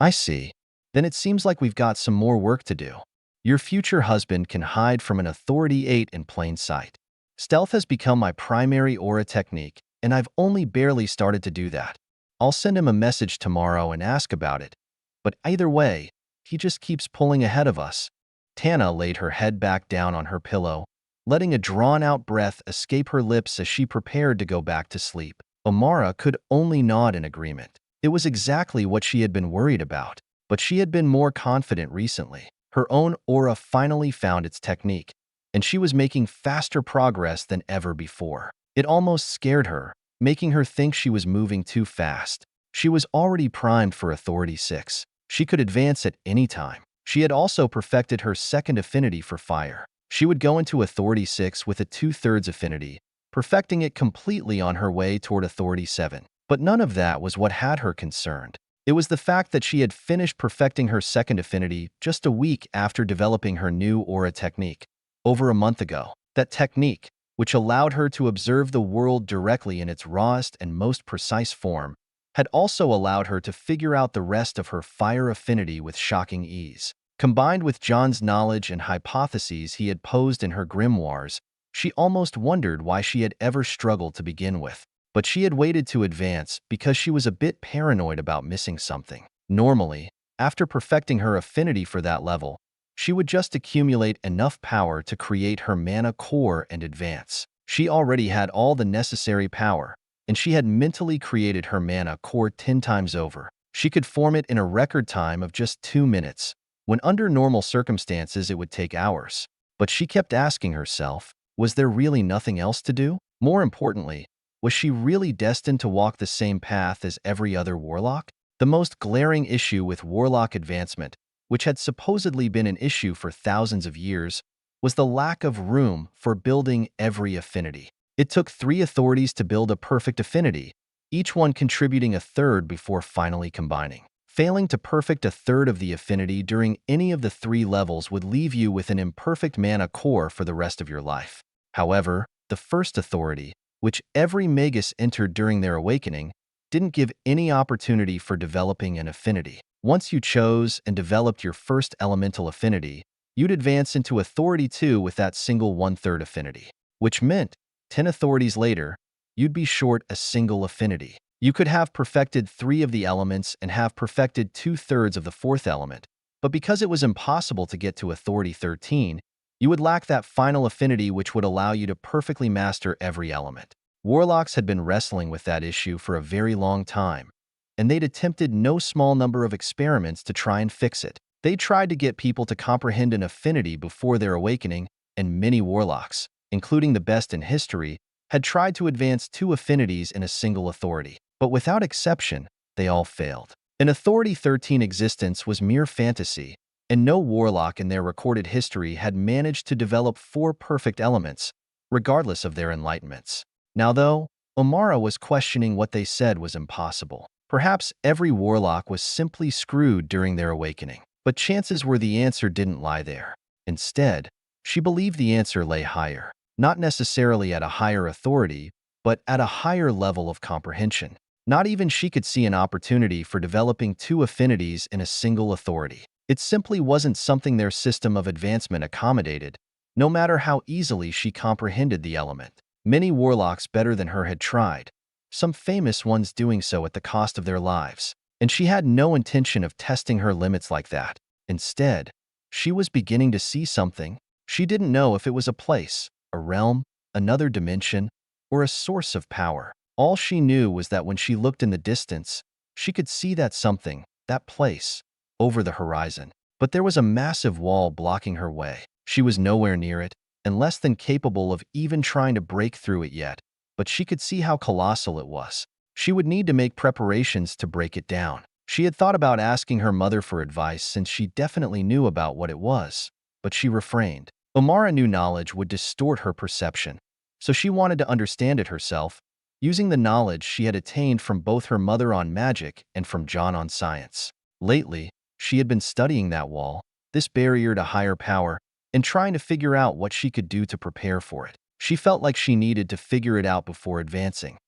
I see. Then it seems like we've got some more work to do. Your future husband can hide from an Authority 8 in plain sight. Stealth has become my primary aura technique, and I've only barely started to do that. I'll send him a message tomorrow and ask about it. But either way, he just keeps pulling ahead of us. Tana laid her head back down on her pillow, letting a drawn-out breath escape her lips as she prepared to go back to sleep. Amara could only nod in agreement. It was exactly what she had been worried about, but she had been more confident recently. Her own aura finally found its technique, and she was making faster progress than ever before. It almost scared her, making her think she was moving too fast. She was already primed for Authority 6. She could advance at any time. She had also perfected her second affinity for fire. She would go into Authority 6 with a 2/3 affinity, perfecting it completely on her way toward Authority 7. But none of that was what had her concerned. It was the fact that she had finished perfecting her second affinity just a week after developing her new aura technique, over a month ago. That technique, which allowed her to observe the world directly in its rawest and most precise form, had also allowed her to figure out the rest of her fire affinity with shocking ease. Combined with John's knowledge and hypotheses he had posed in her grimoires, she almost wondered why she had ever struggled to begin with. But she had waited to advance because she was a bit paranoid about missing something. Normally, after perfecting her affinity for that level, she would just accumulate enough power to create her mana core and advance. She already had all the necessary power, and she had mentally created her mana core 10 times over. She could form it in a record time of just 2 minutes, when under normal circumstances it would take hours. But she kept asking herself, was there really nothing else to do? More importantly, was she really destined to walk the same path as every other warlock? The most glaring issue with warlock advancement, which had supposedly been an issue for thousands of years, was the lack of room for building every affinity. It took 3 authorities to build a perfect affinity, each one contributing a third before finally combining. Failing to perfect a third of the affinity during any of the 3 levels would leave you with an imperfect mana core for the rest of your life. However, the first authority, which every magus entered during their awakening, didn't give any opportunity for developing an affinity. Once you chose and developed your first elemental affinity, you'd advance into Authority 2 with that single 1/3 affinity, which meant 10 authorities later, you'd be short a single affinity. You could have perfected 3 of the elements and have perfected 2/3 of the 4th element, but because it was impossible to get to Authority 13, you would lack that final affinity which would allow you to perfectly master every element. Warlocks had been wrestling with that issue for a very long time, and they'd attempted no small number of experiments to try and fix it. They tried to get people to comprehend an affinity before their awakening, and many warlocks, including the best in history, had tried to advance two affinities in a single authority. But without exception, they all failed. An Authority 13 existence was mere fantasy, and no warlock in their recorded history had managed to develop four perfect elements, regardless of their enlightenments. Now though, Omara was questioning what they said was impossible. Perhaps every warlock was simply screwed during their awakening. But chances were the answer didn't lie there. Instead, she believed the answer lay higher. Not necessarily at a higher authority, but at a higher level of comprehension. Not even she could see an opportunity for developing two affinities in a single authority. It simply wasn't something their system of advancement accommodated, no matter how easily she comprehended the element. Many warlocks better than her had tried, some famous ones doing so at the cost of their lives. And she had no intention of testing her limits like that. Instead, she was beginning to see something. She didn't know if it was a place, a realm, another dimension, or a source of power. All she knew was that when she looked in the distance, she could see that something, that place, over the horizon. But there was a massive wall blocking her way. She was nowhere near it, and less than capable of even trying to break through it yet. But she could see how colossal it was. She would need to make preparations to break it down. She had thought about asking her mother for advice since she definitely knew about what it was, but she refrained. Omara knew knowledge would distort her perception, so she wanted to understand it herself, using the knowledge she had attained from both her mother on magic and from John on science. Lately, she had been studying that wall, this barrier to higher power, and trying to figure out what she could do to prepare for it. She felt like she needed to figure it out before advancing.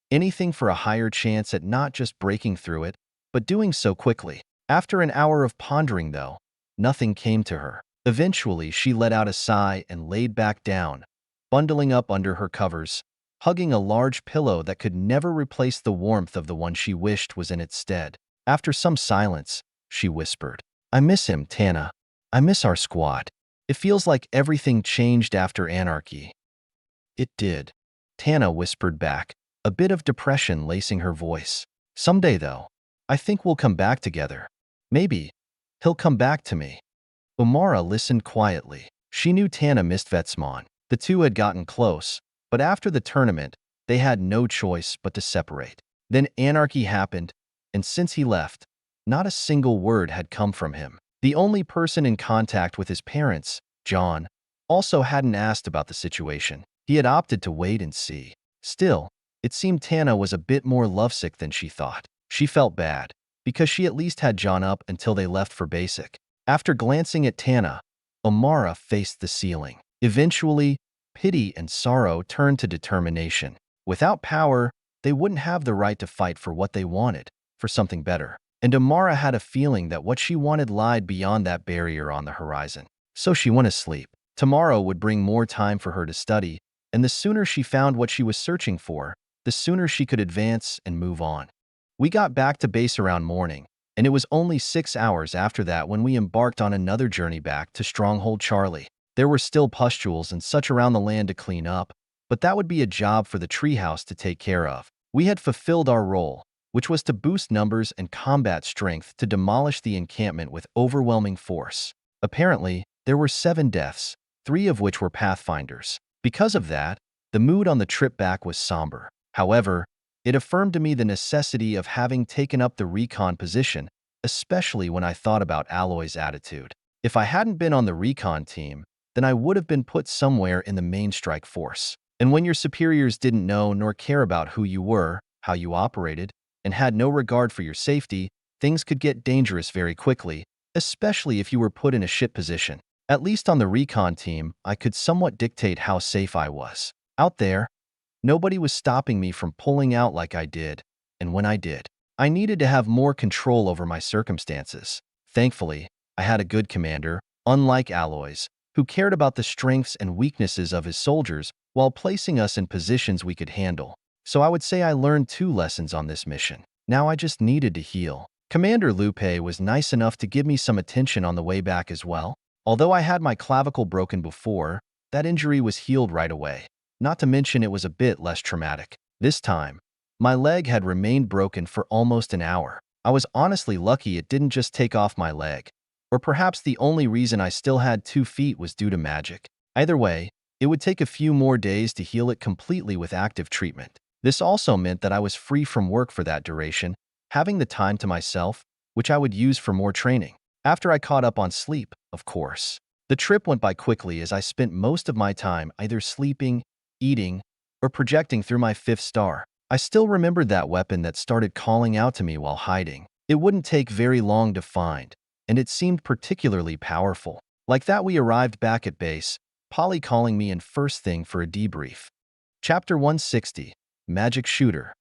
Anything for a higher chance at not just breaking through it, but doing so quickly. After an hour of pondering, though, nothing came to her. Eventually, she let out a sigh and laid back down, bundling up under her covers, hugging a large pillow that could never replace the warmth of the one she wished was in its stead. After some silence, she whispered, "I miss him, Tana. I miss our squad. It feels like everything changed after Anarchy." "It did," Tana whispered back, a bit of depression lacing her voice. "Someday, though, I think we'll come back together. Maybe he'll come back to me." Omara listened quietly. She knew Tana missed Vetsmon. The two had gotten close, but after the tournament, they had no choice but to separate. Then Anarchy happened, and since he left, not a single word had come from him. The only person in contact with his parents, John, also hadn't asked about the situation. He had opted to wait and see. Still, it seemed Tana was a bit more lovesick than she thought. She felt bad, because she at least had John up until they left for basic. After glancing at Tana, Omara faced the ceiling. Eventually, pity and sorrow turned to determination. Without power, they wouldn't have the right to fight for what they wanted, for something better. And Omara had a feeling that what she wanted lied beyond that barrier on the horizon. So she went to sleep. Tomorrow would bring more time for her to study, and the sooner she found what she was searching for, the sooner she could advance and move on. We got back to base around morning, and it was only 6 hours after that when we embarked on another journey back to Stronghold Charlie. There were still pustules and such around the land to clean up, but that would be a job for the treehouse to take care of. We had fulfilled our role, which was to boost numbers and combat strength to demolish the encampment with overwhelming force. Apparently, there were 7 deaths, 3 of which were Pathfinders. Because of that, the mood on the trip back was somber. However, it affirmed to me the necessity of having taken up the recon position, especially when I thought about Aloy's attitude. If I hadn't been on the recon team, then I would have been put somewhere in the main strike force. And when your superiors didn't know nor care about who you were, how you operated, and had no regard for your safety, things could get dangerous very quickly, especially if you were put in a shit position. At least on the recon team, I could somewhat dictate how safe I was. Out there, nobody was stopping me from pulling out like I did, and when I did, I needed to have more control over my circumstances. Thankfully, I had a good commander, unlike Aloy's, who cared about the strengths and weaknesses of his soldiers while placing us in positions we could handle. So I would say I learned 2 lessons on this mission. Now I just needed to heal. Commander Lupe was nice enough to give me some attention on the way back as well. Although I had my clavicle broken before, that injury was healed right away. Not to mention it was a bit less traumatic. This time, My leg had remained broken for almost an hour. I was honestly lucky it didn't just take off my leg. Or perhaps the only reason I still had 2 feet was due to magic. Either way, it would take a few more days to heal it completely with active treatment. This also meant that I was free from work for that duration, having the time to myself, which I would use for more training. After I caught up on sleep, of course. The trip went by quickly as I spent most of my time either sleeping, eating, or projecting through my 5th star. I still remembered that weapon that started calling out to me while hiding. It wouldn't take very long to find, and it seemed particularly powerful. Like that, we arrived back at base, Polly calling me in first thing for a debrief. Chapter 160, Magic Shooter.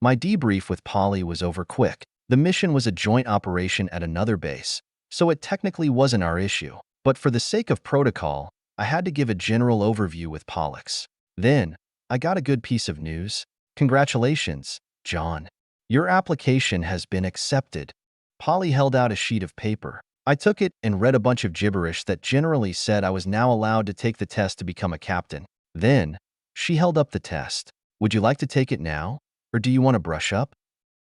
My debrief with Polly was over quick. The mission was a joint operation at another base, so it technically wasn't our issue. But for the sake of protocol, I had to give a general overview with Pollux. Then, I got a good piece of news. Congratulations, John. Your application has been accepted. Polly held out a sheet of paper. I took it and read a bunch of gibberish that generally said I was now allowed to take the test to become a captain. Then, she held up the test. Would you like to take it now, or do you want to brush up?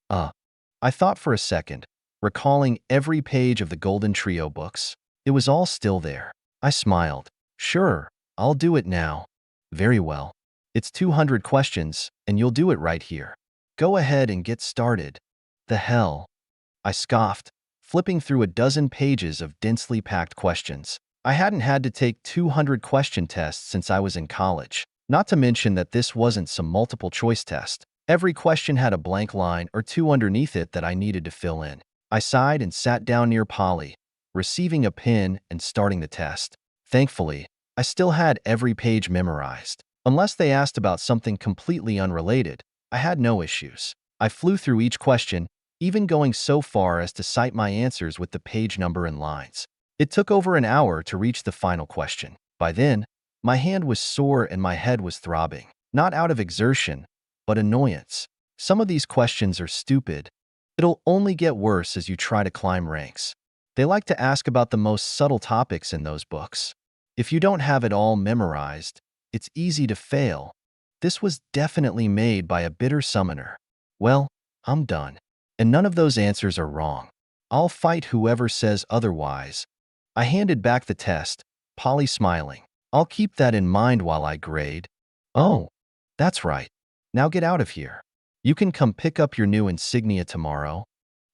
I thought for a second, recalling every page of the Golden Trio books. It was all still there. I smiled. Sure, I'll do it now. Very well. It's 200 questions, and you'll do it right here. Go ahead and get started. The hell? I scoffed, flipping through a dozen pages of densely packed questions. I hadn't had to take 200 question tests since I was in college. Not to mention that this wasn't some multiple choice test. Every question had a blank line or two underneath it that I needed to fill in. I sighed and sat down near Polly, receiving a pen and starting the test. Thankfully, I still had every page memorized. Unless they asked about something completely unrelated, I had no issues. I flew through each question, even going so far as to cite my answers with the page number and lines. It took over an hour to reach the final question. By then, my hand was sore and my head was throbbing. Not out of exertion, but annoyance. Some of these questions are stupid. It'll only get worse as you try to climb ranks. They like to ask about the most subtle topics in those books. If you don't have it all memorized, it's easy to fail. This was definitely made by a bitter summoner. Well, I'm done. And none of those answers are wrong. I'll fight whoever says otherwise. I handed back the test, Polly smiling. I'll keep that in mind while I grade. Oh, that's right. Now get out of here. You can come pick up your new insignia tomorrow.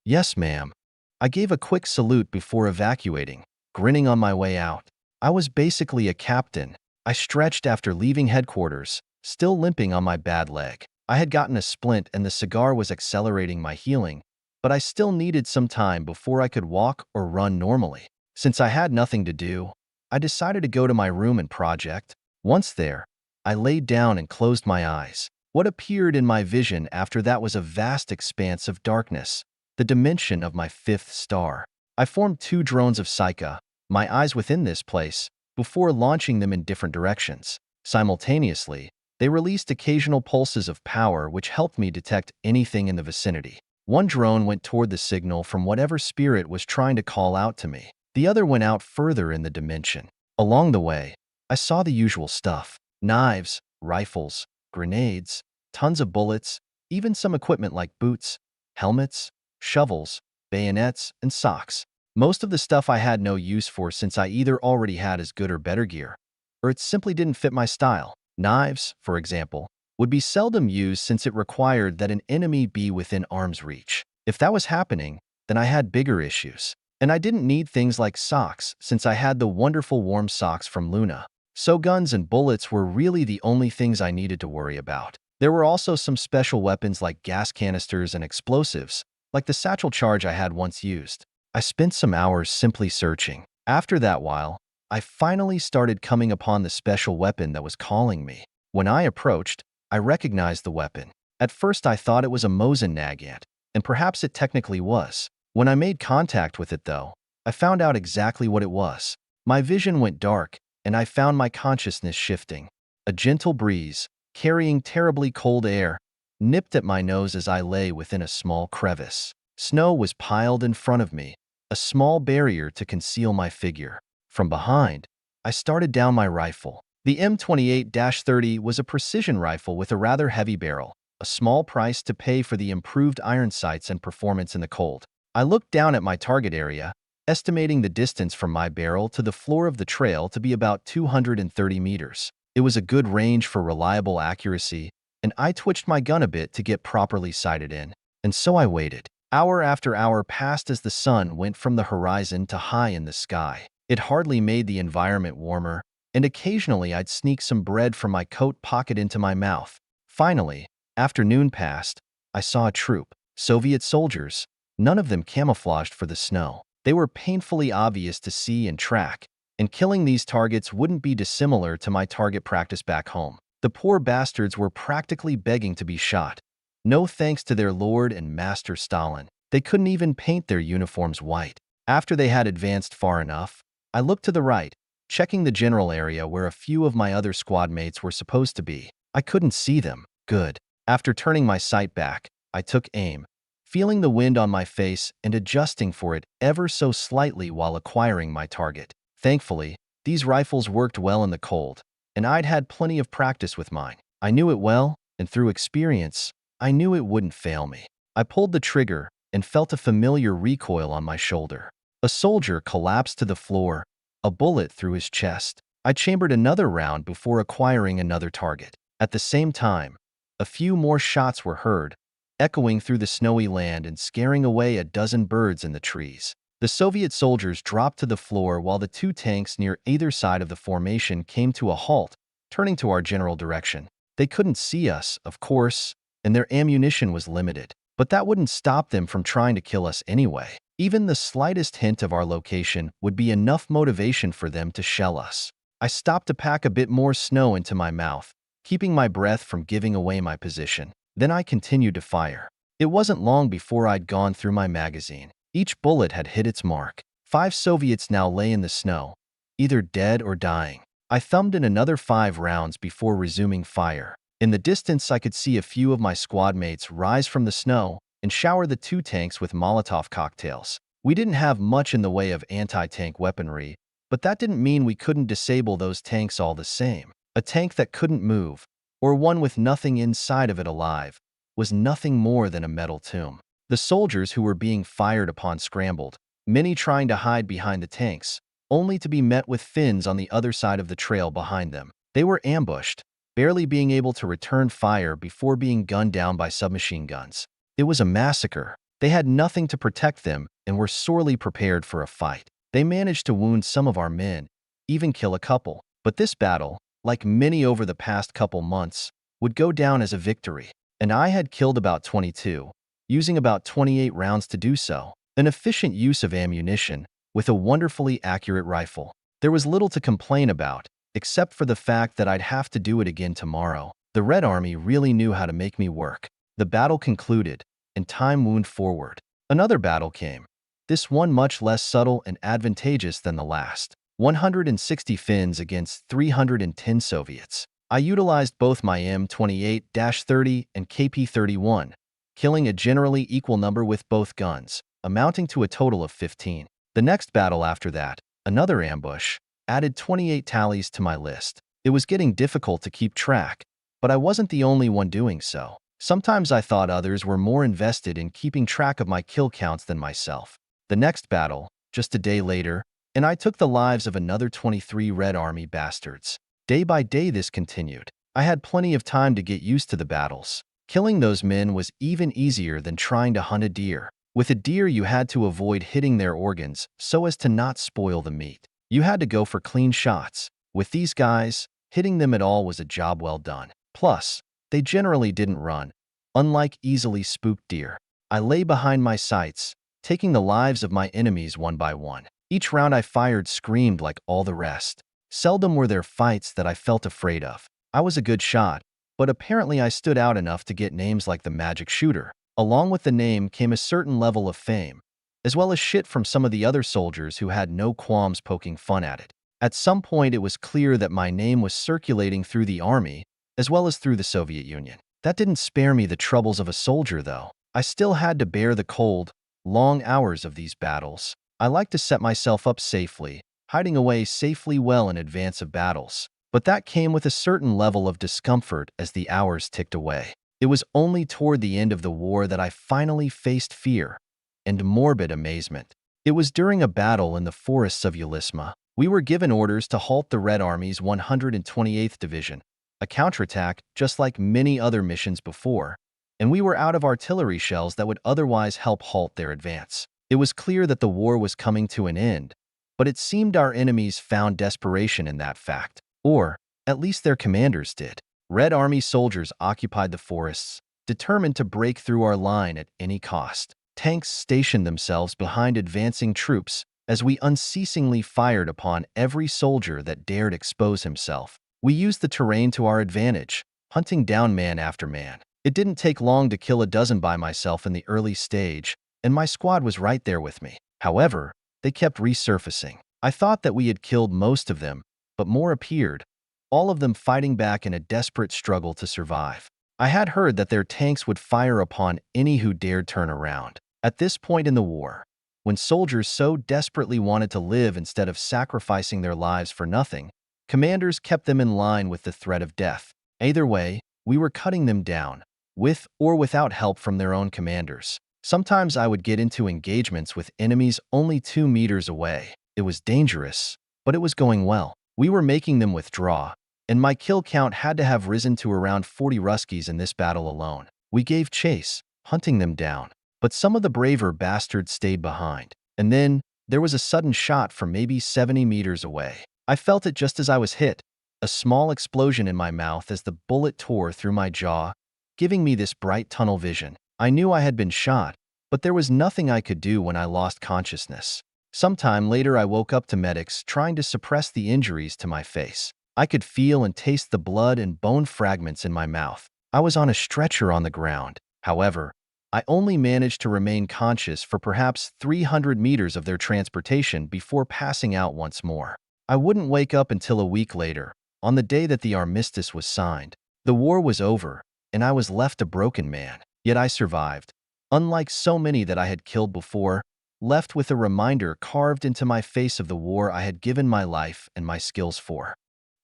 Yes, ma'am. I gave a quick salute before evacuating, grinning on my way out. I was basically a captain. I stretched after leaving headquarters, still limping on my bad leg. I had gotten a splint and the cigar was accelerating my healing, but I still needed some time before I could walk or run normally. Since I had nothing to do, I decided to go to my room and project. Once there, I laid down and closed my eyes. What appeared in my vision after that was a vast expanse of darkness, the dimension of my 5th star. I formed 2 drones of Psycha, my eyes within this place, before launching them in different directions. Simultaneously, they released occasional pulses of power which helped me detect anything in the vicinity. One drone went toward the signal from whatever spirit was trying to call out to me. The other went out further in the dimension. Along the way, I saw the usual stuff: knives, rifles, grenades, tons of bullets, even some equipment like boots, helmets, shovels, bayonets, and socks. Most of the stuff I had no use for since I either already had as good or better gear, or it simply didn't fit my style. Knives, for example, would be seldom used since it required that an enemy be within arm's reach. If that was happening, then I had bigger issues. And I didn't need things like socks since I had the wonderful warm socks from Luna. So guns and bullets were really the only things I needed to worry about. There were also some special weapons like gas canisters and explosives, like the satchel charge I had once used. I spent some hours simply searching. After that while, I finally started coming upon the special weapon that was calling me. When I approached, I recognized the weapon. At first I thought it was a Mosin Nagant, and perhaps it technically was. When I made contact with it though, I found out exactly what it was. My vision went dark, and I found my consciousness shifting. A gentle breeze, carrying terribly cold air, nipped at my nose as I lay within a small crevice. Snow was piled in front of me, a small barrier to conceal my figure. From behind, I started down my rifle. The M28-30 was a precision rifle with a rather heavy barrel. a small price to pay for the improved iron sights and performance in the cold. I looked down at my target area, estimating the distance from my barrel to the floor of the trail to be about 230 meters. It was a good range for reliable accuracy, and I twitched my gun a bit to get properly sighted in. And so I waited. Hour after hour passed as the sun went from the horizon to high in the sky. It hardly made the environment warmer, and occasionally I'd sneak some bread from my coat pocket into my mouth. Finally, after noon passed, I saw a troop. Soviet soldiers, none of them camouflaged for the snow. They were painfully obvious to see and track, and killing these targets wouldn't be dissimilar to my target practice back home. The poor bastards were practically begging to be shot. No thanks to their lord and master Stalin. They couldn't even paint their uniforms white. After they had advanced far enough, I looked to the right, checking the general area where a few of my other squad mates were supposed to be. I couldn't see them. Good. After turning my sight back, I took aim, feeling the wind on my face and adjusting for it ever so slightly while acquiring my target. Thankfully, these rifles worked well in the cold, and I'd had plenty of practice with mine. I knew it well, and through experience, I knew it wouldn't fail me. I pulled the trigger and felt a familiar recoil on my shoulder. A soldier collapsed to the floor, a bullet through his chest. I chambered another round before acquiring another target. At the same time, a few more shots were heard, echoing through the snowy land and scaring away a dozen birds in the trees. The Soviet soldiers dropped to the floor while the two tanks near either side of the formation came to a halt, turning to our general direction. They couldn't see us, of course, and their ammunition was limited, but that wouldn't stop them from trying to kill us anyway. Even the slightest hint of our location would be enough motivation for them to shell us. I stopped to pack a bit more snow into my mouth, keeping my breath from giving away my position. Then I continued to fire. It wasn't long before I'd gone through my magazine. Each bullet had hit its mark. 5 Soviets now lay in the snow, either dead or dying. I thumbed in another 5 rounds before resuming fire. In the distance, I could see a few of my squad mates rise from the snow and shower the 2 tanks with Molotov cocktails. We didn't have much in the way of anti-tank weaponry, but that didn't mean we couldn't disable those tanks all the same. A tank that couldn't move, or one with nothing inside of it alive, was nothing more than a metal tomb. The soldiers who were being fired upon scrambled, many trying to hide behind the tanks, only to be met with Finns on the other side of the trail behind them. They were ambushed, barely being able to return fire before being gunned down by submachine guns. It was a massacre. They had nothing to protect them and were sorely prepared for a fight. They managed to wound some of our men, even kill a couple. But this battle, like many over the past couple months, would go down as a victory. And I had killed about 22, using about 28 rounds to do so. An efficient use of ammunition, with a wonderfully accurate rifle. There was little to complain about, except for the fact that I'd have to do it again tomorrow. The Red Army really knew how to make me work. The battle concluded, and time wound forward. Another battle came, this one much less subtle and advantageous than the last. 160 Finns against 310 Soviets. I utilized both my M28-30 and KP-31, killing a generally equal number with both guns, amounting to a total of 15. The next battle after that, another ambush, added 28 tallies to my list. It was getting difficult to keep track, but I wasn't the only one doing so. Sometimes I thought others were more invested in keeping track of my kill counts than myself. The next battle, just a day later, and I took the lives of another 23 Red Army bastards. Day by day this continued. I had plenty of time to get used to the battles. Killing those men was even easier than trying to hunt a deer. With a deer, you had to avoid hitting their organs so as to not spoil the meat. You had to go for clean shots. With these guys, hitting them at all was a job well done. Plus, they generally didn't run, unlike easily spooked deer. I lay behind my sights, taking the lives of my enemies one by one. Each round I fired screamed like all the rest. Seldom were there fights that I felt afraid of. I was a good shot, but apparently I stood out enough to get names like the Magic Shooter. Along with the name came a certain level of fame, as well as shit from some of the other soldiers who had no qualms poking fun at it. At some point, it was clear that my name was circulating through the army, as well as through the Soviet Union. That didn't spare me the troubles of a soldier, though. I still had to bear the cold, long hours of these battles. I liked to set myself up safely, hiding away safely well in advance of battles. But that came with a certain level of discomfort as the hours ticked away. It was only toward the end of the war that I finally faced fear and morbid amazement. It was during a battle in the forests of Ulisma. We were given orders to halt the Red Army's 128th Division, a counterattack just like many other missions before, and we were out of artillery shells that would otherwise help halt their advance. It was clear that the war was coming to an end, but it seemed our enemies found desperation in that fact, or at least their commanders did. Red Army soldiers occupied the forests, determined to break through our line at any cost. Tanks stationed themselves behind advancing troops as we unceasingly fired upon every soldier that dared expose himself. We used the terrain to our advantage, hunting down man after man. It didn't take long to kill a dozen by myself in the early stage, and my squad was right there with me. However, they kept resurfacing. I thought that we had killed most of them, but more appeared, all of them fighting back in a desperate struggle to survive. I had heard that their tanks would fire upon any who dared turn around. At this point in the war, when soldiers so desperately wanted to live instead of sacrificing their lives for nothing, commanders kept them in line with the threat of death. Either way, we were cutting them down, with or without help from their own commanders. Sometimes I would get into engagements with enemies only 2 meters away. It was dangerous, but it was going well. We were making them withdraw, and my kill count had to have risen to around 40 Ruskies in this battle alone. We gave chase, hunting them down, but some of the braver bastards stayed behind. And then, there was a sudden shot from maybe 70 meters away. I felt it just as I was hit, a small explosion in my mouth as the bullet tore through my jaw, giving me this bright tunnel vision. I knew I had been shot, but there was nothing I could do when I lost consciousness. Sometime later I woke up to medics trying to suppress the injuries to my face. I could feel and taste the blood and bone fragments in my mouth. I was on a stretcher on the ground. However, I only managed to remain conscious for perhaps 300 meters of their transportation before passing out once more. I wouldn't wake up until a week later, on the day that the armistice was signed. The war was over, and I was left a broken man. Yet I survived, unlike so many that I had killed before, left with a reminder carved into my face of the war I had given my life and my skills for.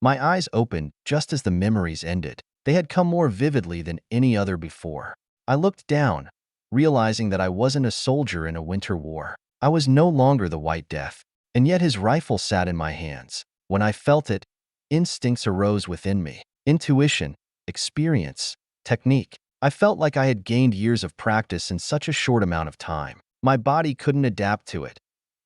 My eyes opened just as the memories ended. They had come more vividly than any other before. I looked down, realizing that I wasn't a soldier in a winter war. I was no longer the White Death, and yet his rifle sat in my hands. When I felt it, instincts arose within me. Intuition, experience, technique. I felt like I had gained years of practice in such a short amount of time. My body couldn't adapt to it.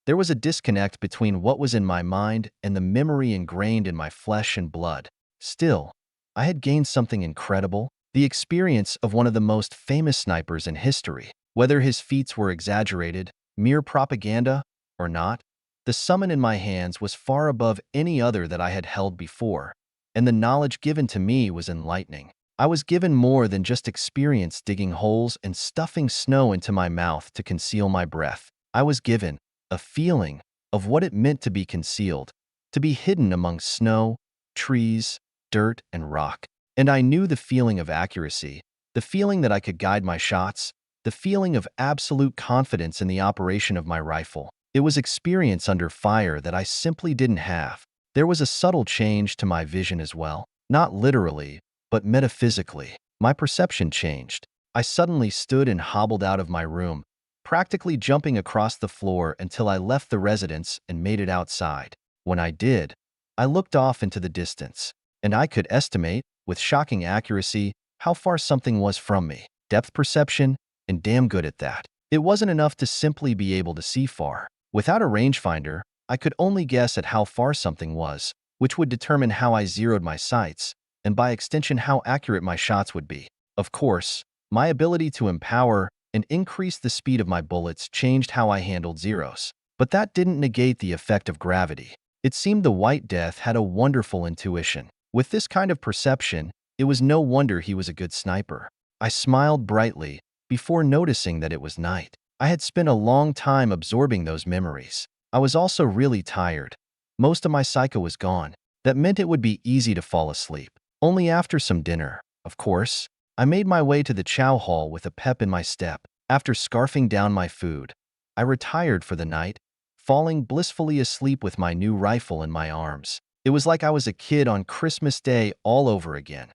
There was a disconnect between what was in my mind and the memory ingrained in my flesh and blood. Still, I had gained something incredible, the experience of one of the most famous snipers in history. Whether his feats were exaggerated, mere propaganda, or not, the summon in my hands was far above any other that I had held before, and the knowledge given to me was enlightening. I was given more than just experience digging holes and stuffing snow into my mouth to conceal my breath. I was given a feeling of what it meant to be concealed, to be hidden among snow, trees, dirt, and rock. And I knew the feeling of accuracy, the feeling that I could guide my shots, the feeling of absolute confidence in the operation of my rifle. It was experience under fire that I simply didn't have. There was a subtle change to my vision as well, not literally, but metaphysically. My perception changed. I suddenly stood and hobbled out of my room, practically jumping across the floor until I left the residence and made it outside. When I did, I looked off into the distance, and I could estimate, with shocking accuracy, how far something was from me. Depth perception, and damn good at that. It wasn't enough to simply be able to see far. Without a rangefinder, I could only guess at how far something was, which would determine how I zeroed my sights, and by extension how accurate my shots would be. Of course, my ability to empower and increase the speed of my bullets changed how I handled zeros. But that didn't negate the effect of gravity. It seemed the White Death had a wonderful intuition. With this kind of perception, it was no wonder he was a good sniper. I smiled brightly before noticing that it was night. I had spent a long time absorbing those memories. I was also really tired. Most of my psycho was gone. That meant it would be easy to fall asleep. Only after some dinner, of course, I made my way to the chow hall with a pep in my step. After scarfing down my food, I retired for the night, falling blissfully asleep with my new rifle in my arms. It was like I was a kid on Christmas Day all over again.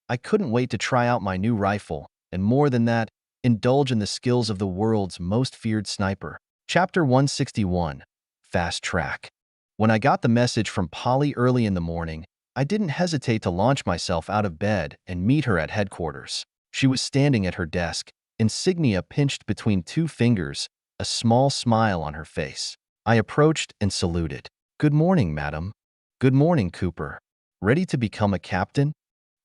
I couldn't wait to try out my new rifle, and more than that, indulge in the skills of the world's most feared sniper. Chapter 161. Fast Track. When I got the message from Polly early in the morning, I didn't hesitate to launch myself out of bed and meet her at headquarters. She was standing at her desk, insignia pinched between two fingers, a small smile on her face. I approached and saluted. "Good morning, madam." "Good morning, Cooper. Ready to become a captain?"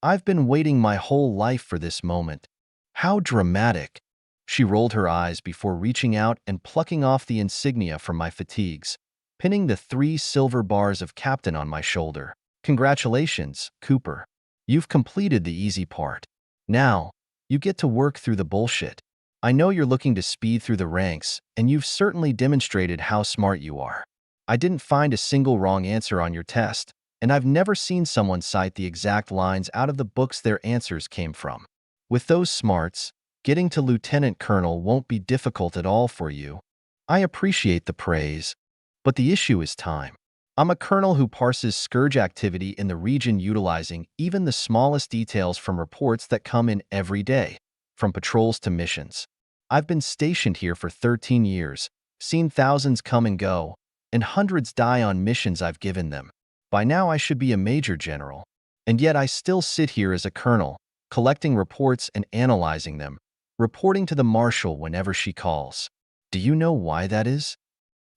"I've been waiting my whole life for this moment." "How dramatic." She rolled her eyes before reaching out and plucking off the insignia from my fatigues, pinning the 3 silver bars of captain on my shoulder. "Congratulations, Cooper. You've completed the easy part. Now, you get to work through the bullshit. I know you're looking to speed through the ranks, and you've certainly demonstrated how smart you are. I didn't find a single wrong answer on your test, and I've never seen someone cite the exact lines out of the books their answers came from. With those smarts, getting to lieutenant colonel won't be difficult at all for you. I appreciate the praise, but the issue is time. I'm a colonel who parses scourge activity in the region utilizing even the smallest details from reports that come in every day, from patrols to missions. I've been stationed here for 13 years, seen thousands come and go, and hundreds die on missions I've given them. By now I should be a major general, and yet I still sit here as a colonel, collecting reports and analyzing them, reporting to the marshal whenever she calls. Do you know why that is?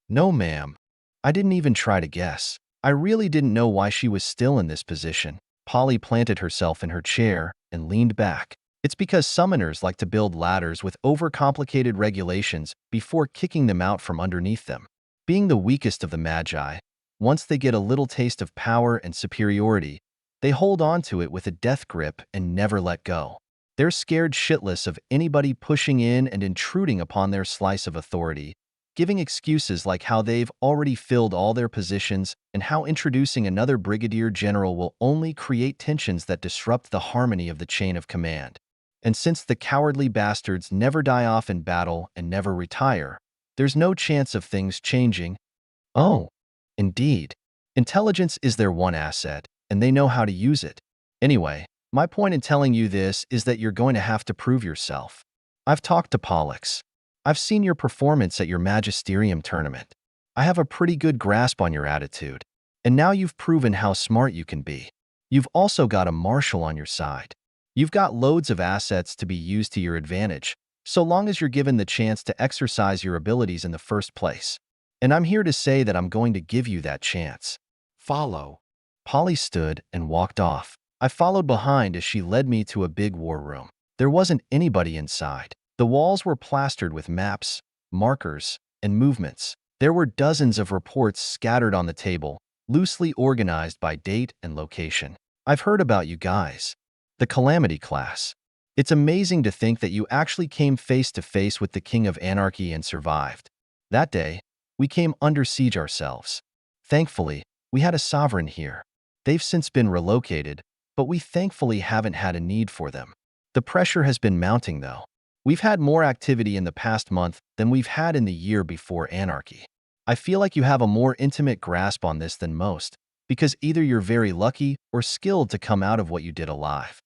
No, ma'am. I didn't even try to guess. I really didn't know why she was still in this position. Polly planted herself in her chair and leaned back. It's because summoners like to build ladders with overcomplicated regulations before kicking them out from underneath them. Being the weakest of the magi, once they get a little taste of power and superiority, they hold on to it with a death grip and never let go. They're scared shitless of anybody pushing in and intruding upon their slice of authority, giving excuses like how they've already filled all their positions and how introducing another brigadier general will only create tensions that disrupt the harmony of the chain of command. And since the cowardly bastards never die off in battle and never retire, there's no chance of things changing. Oh, indeed. Intelligence is their one asset, and they know how to use it. Anyway, my point in telling you this is that you're going to have to prove yourself. I've talked to Pollux. I've seen your performance at your Magisterium tournament. I have a pretty good grasp on your attitude, and now you've proven how smart you can be. You've also got a marshal on your side. You've got loads of assets to be used to your advantage, so long as you're given the chance to exercise your abilities in the first place. And I'm here to say that I'm going to give you that chance. Follow. Polly stood and walked off. I followed behind as she led me to a big war room. There wasn't anybody inside. The walls were plastered with maps, markers, and movements. There were dozens of reports scattered on the table, loosely organized by date and location. I've heard about you guys. The Calamity class. It's amazing to think that you actually came face to face with the King of Anarchy and survived. That day, we came under siege ourselves. Thankfully, we had a sovereign here. They've since been relocated, but we thankfully haven't had a need for them. The pressure has been mounting, though. We've had more activity in the past month than we've had in the year before Anarchy. I feel like you have a more intimate grasp on this than most, because either you're very lucky or skilled to come out of what you did alive.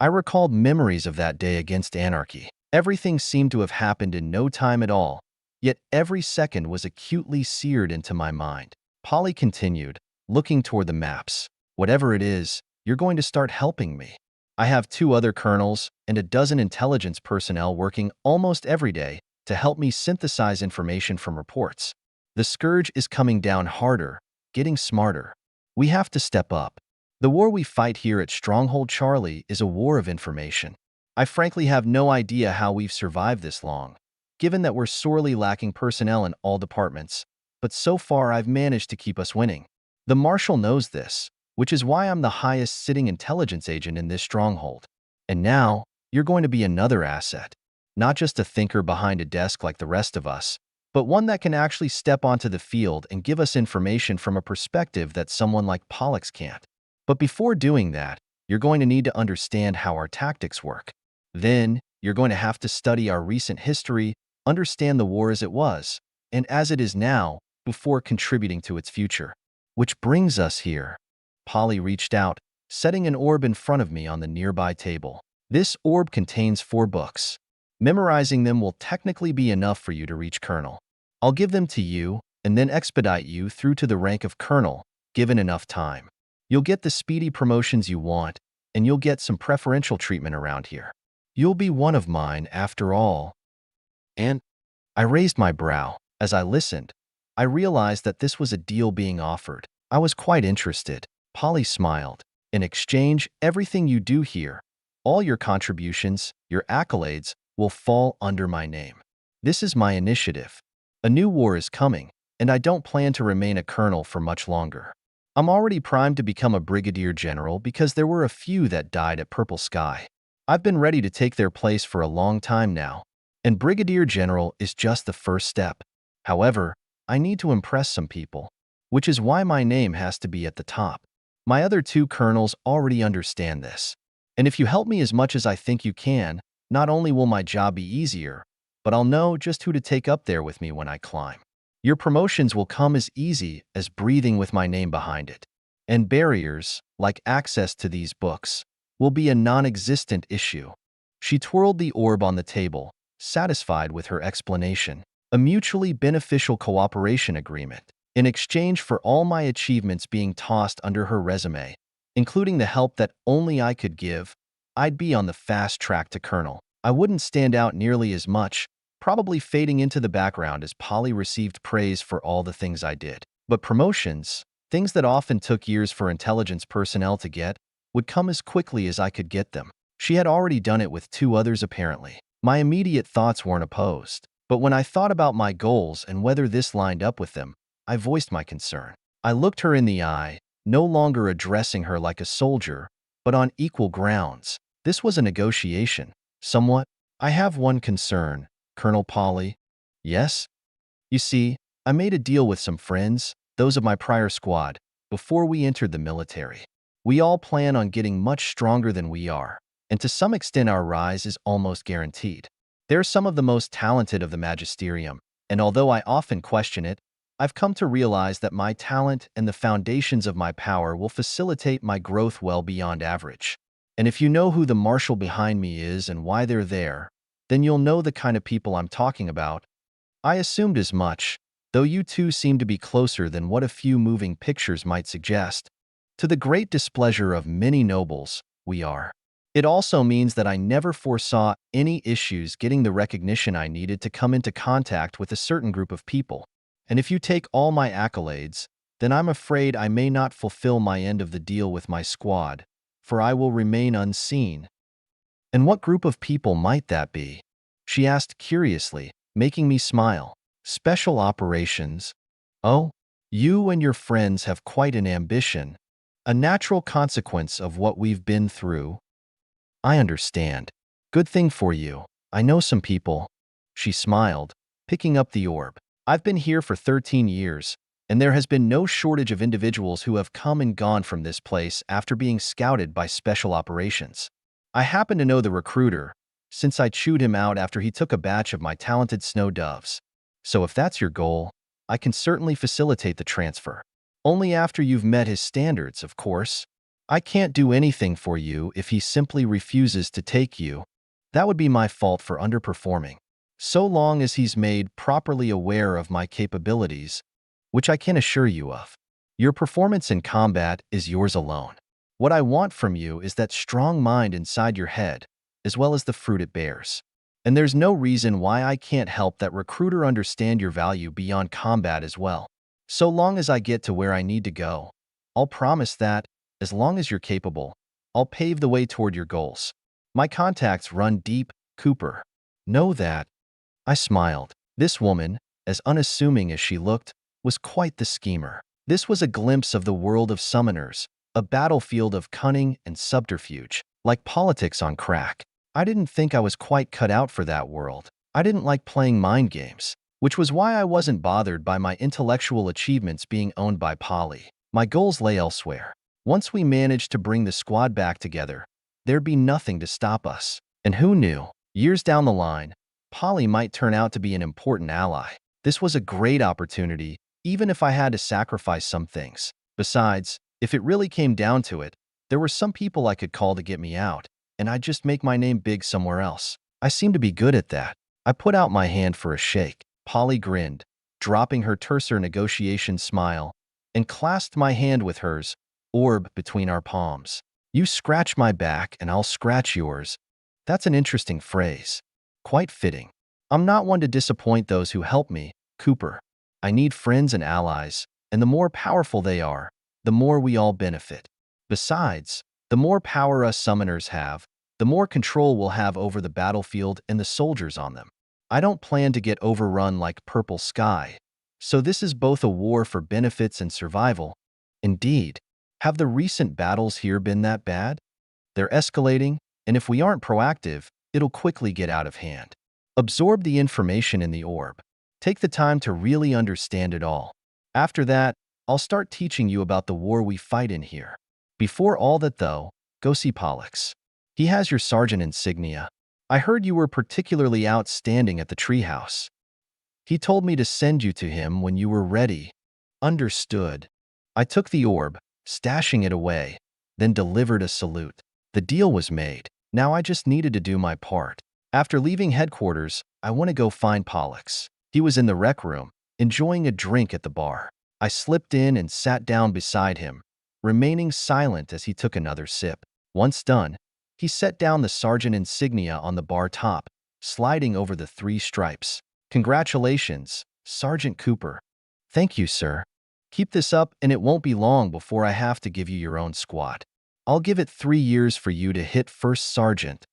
I recalled memories of that day against Anarchy. Everything seemed to have happened in no time at all, yet every second was acutely seared into my mind. Polly continued, looking toward the maps. Whatever it is, you're going to start helping me. I have 2 other colonels and a dozen intelligence personnel working almost every day to help me synthesize information from reports. The scourge is coming down harder, getting smarter. We have to step up. The war we fight here at Stronghold Charlie is a war of information. I frankly have no idea how we've survived this long, given that we're sorely lacking personnel in all departments, but so far I've managed to keep us winning. The Marshal knows this, which is why I'm the highest sitting intelligence agent in this stronghold. And now, you're going to be another asset. Not just a thinker behind a desk like the rest of us, but one that can actually step onto the field and give us information from a perspective that someone like Pollux can't. But before doing that, you're going to need to understand how our tactics work. Then, you're going to have to study our recent history, understand the war as it was, and as it is now, before contributing to its future. Which brings us here. Polly reached out, setting an orb in front of me on the nearby table. This orb contains 4 books. Memorizing them will technically be enough for you to reach Colonel. I'll give them to you and then expedite you through to the rank of Colonel, given enough time. You'll get the speedy promotions you want, and you'll get some preferential treatment around here. You'll be one of mine after all. And I raised my brow. As I listened, I realized that this was a deal being offered. I was quite interested. Polly smiled. In exchange, everything you do here, all your contributions, your accolades, will fall under my name. This is my initiative. A new war is coming, and I don't plan to remain a colonel for much longer. I'm already primed to become a brigadier general because there were a few that died at Purple Sky. I've been ready to take their place for a long time now, and brigadier general is just the first step. However, I need to impress some people, which is why my name has to be at the top. My other 2 colonels already understand this. And if you help me as much as I think you can, not only will my job be easier, but I'll know just who to take up there with me when I climb. Your promotions will come as easy as breathing with my name behind it. And barriers, like access to these books, will be a non-existent issue. She twirled the orb on the table, satisfied with her explanation. A mutually beneficial cooperation agreement. In exchange for all my achievements being tossed under her resume, including the help that only I could give, I'd be on the fast track to Colonel. I wouldn't stand out nearly as much, probably fading into the background as Polly received praise for all the things I did. But promotions, things that often took years for intelligence personnel to get, would come as quickly as I could get them. She had already done it with 2 others apparently. My immediate thoughts weren't opposed. But when I thought about my goals and whether this lined up with them, I voiced my concern. I looked her in the eye, no longer addressing her like a soldier, but on equal grounds. This was a negotiation. Somewhat. I have one concern, Colonel Polly. Yes? You see, I made a deal with some friends, those of my prior squad, before we entered the military. We all plan on getting much stronger than we are, and to some extent our rise is almost guaranteed. They're some of the most talented of the magisterium, and although I often question it, I've come to realize that my talent and the foundations of my power will facilitate my growth well beyond average. And if you know who the marshal behind me is and why they're there, then you'll know the kind of people I'm talking about. I assumed as much, though you 2 seem to be closer than what a few moving pictures might suggest. To the great displeasure of many nobles, we are. It also means that I never foresaw any issues getting the recognition I needed to come into contact with a certain group of people. And if you take all my accolades, then I'm afraid I may not fulfill my end of the deal with my squad, for I will remain unseen. And what group of people might that be? She asked curiously, making me smile. Special operations. Oh, you and your friends have quite an ambition, a natural consequence of what we've been through. I understand. Good thing for you. I know some people. She smiled, picking up the orb. I've been here for 13 years, and there has been no shortage of individuals who have come and gone from this place after being scouted by special operations. I happen to know the recruiter, since I chewed him out after he took a batch of my talented snow doves. So if that's your goal, I can certainly facilitate the transfer. Only after you've met his standards, of course. I can't do anything for you if he simply refuses to take you. That would be my fault for underperforming. So long as he's made properly aware of my capabilities, which I can assure you of. Your performance in combat is yours alone. What I want from you is that strong mind inside your head, as well as the fruit it bears. And there's no reason why I can't help that recruiter understand your value beyond combat as well. So long as I get to where I need to go, I'll promise that, as long as you're capable, I'll pave the way toward your goals. My contacts run deep, Cooper. Know that. I smiled. This woman, as unassuming as she looked, was quite the schemer. This was a glimpse of the world of summoners, a battlefield of cunning and subterfuge, like politics on crack. I didn't think I was quite cut out for that world. I didn't like playing mind games, which was why I wasn't bothered by my intellectual achievements being owned by Polly. My goals lay elsewhere. Once we managed to bring the squad back together, there'd be nothing to stop us. And who knew? Years down the line, Polly might turn out to be an important ally. This was a great opportunity, even if I had to sacrifice some things. Besides, if it really came down to it, There were some people I could call to get me out, and I'd just make my name big somewhere else. I seem to be good at that. I put out my hand for a shake. Polly grinned, dropping her terser negotiation smile, and clasped my hand with hers, orb between our palms. You scratch my back and I'll scratch yours. That's an interesting phrase. Quite fitting. I'm not one to disappoint those who help me, Cooper. I need friends and allies, and the more powerful they are, the more we all benefit. Besides, the more power us summoners have, the more control we'll have over the battlefield and the soldiers on them. I don't plan to get overrun like Purple Sky, so this is both a war for benefits and survival. Indeed, have the recent battles here been that bad? They're escalating, and if we aren't proactive, it'll quickly get out of hand. Absorb the information in the orb. Take the time to really understand it all. After that, I'll start teaching you about the war we fight in here. Before all that, though, go see Pollux. He has your sergeant insignia. I heard you were particularly outstanding at the treehouse. He told me to send you to him when you were ready. Understood. I took the orb, stashing it away, then delivered a salute. The deal was made. Now I just needed to do my part. After leaving headquarters, I want to go find Pollux. He was in the rec room, enjoying a drink at the bar. I slipped in and sat down beside him, remaining silent as he took another sip. Once done, he set down the sergeant insignia on the bar top, sliding over the 3 stripes. Congratulations, Sergeant Cooper. Thank you, sir. Keep this up and it won't be long before I have to give you your own squad. I'll give it 3 years for you to hit first sergeant.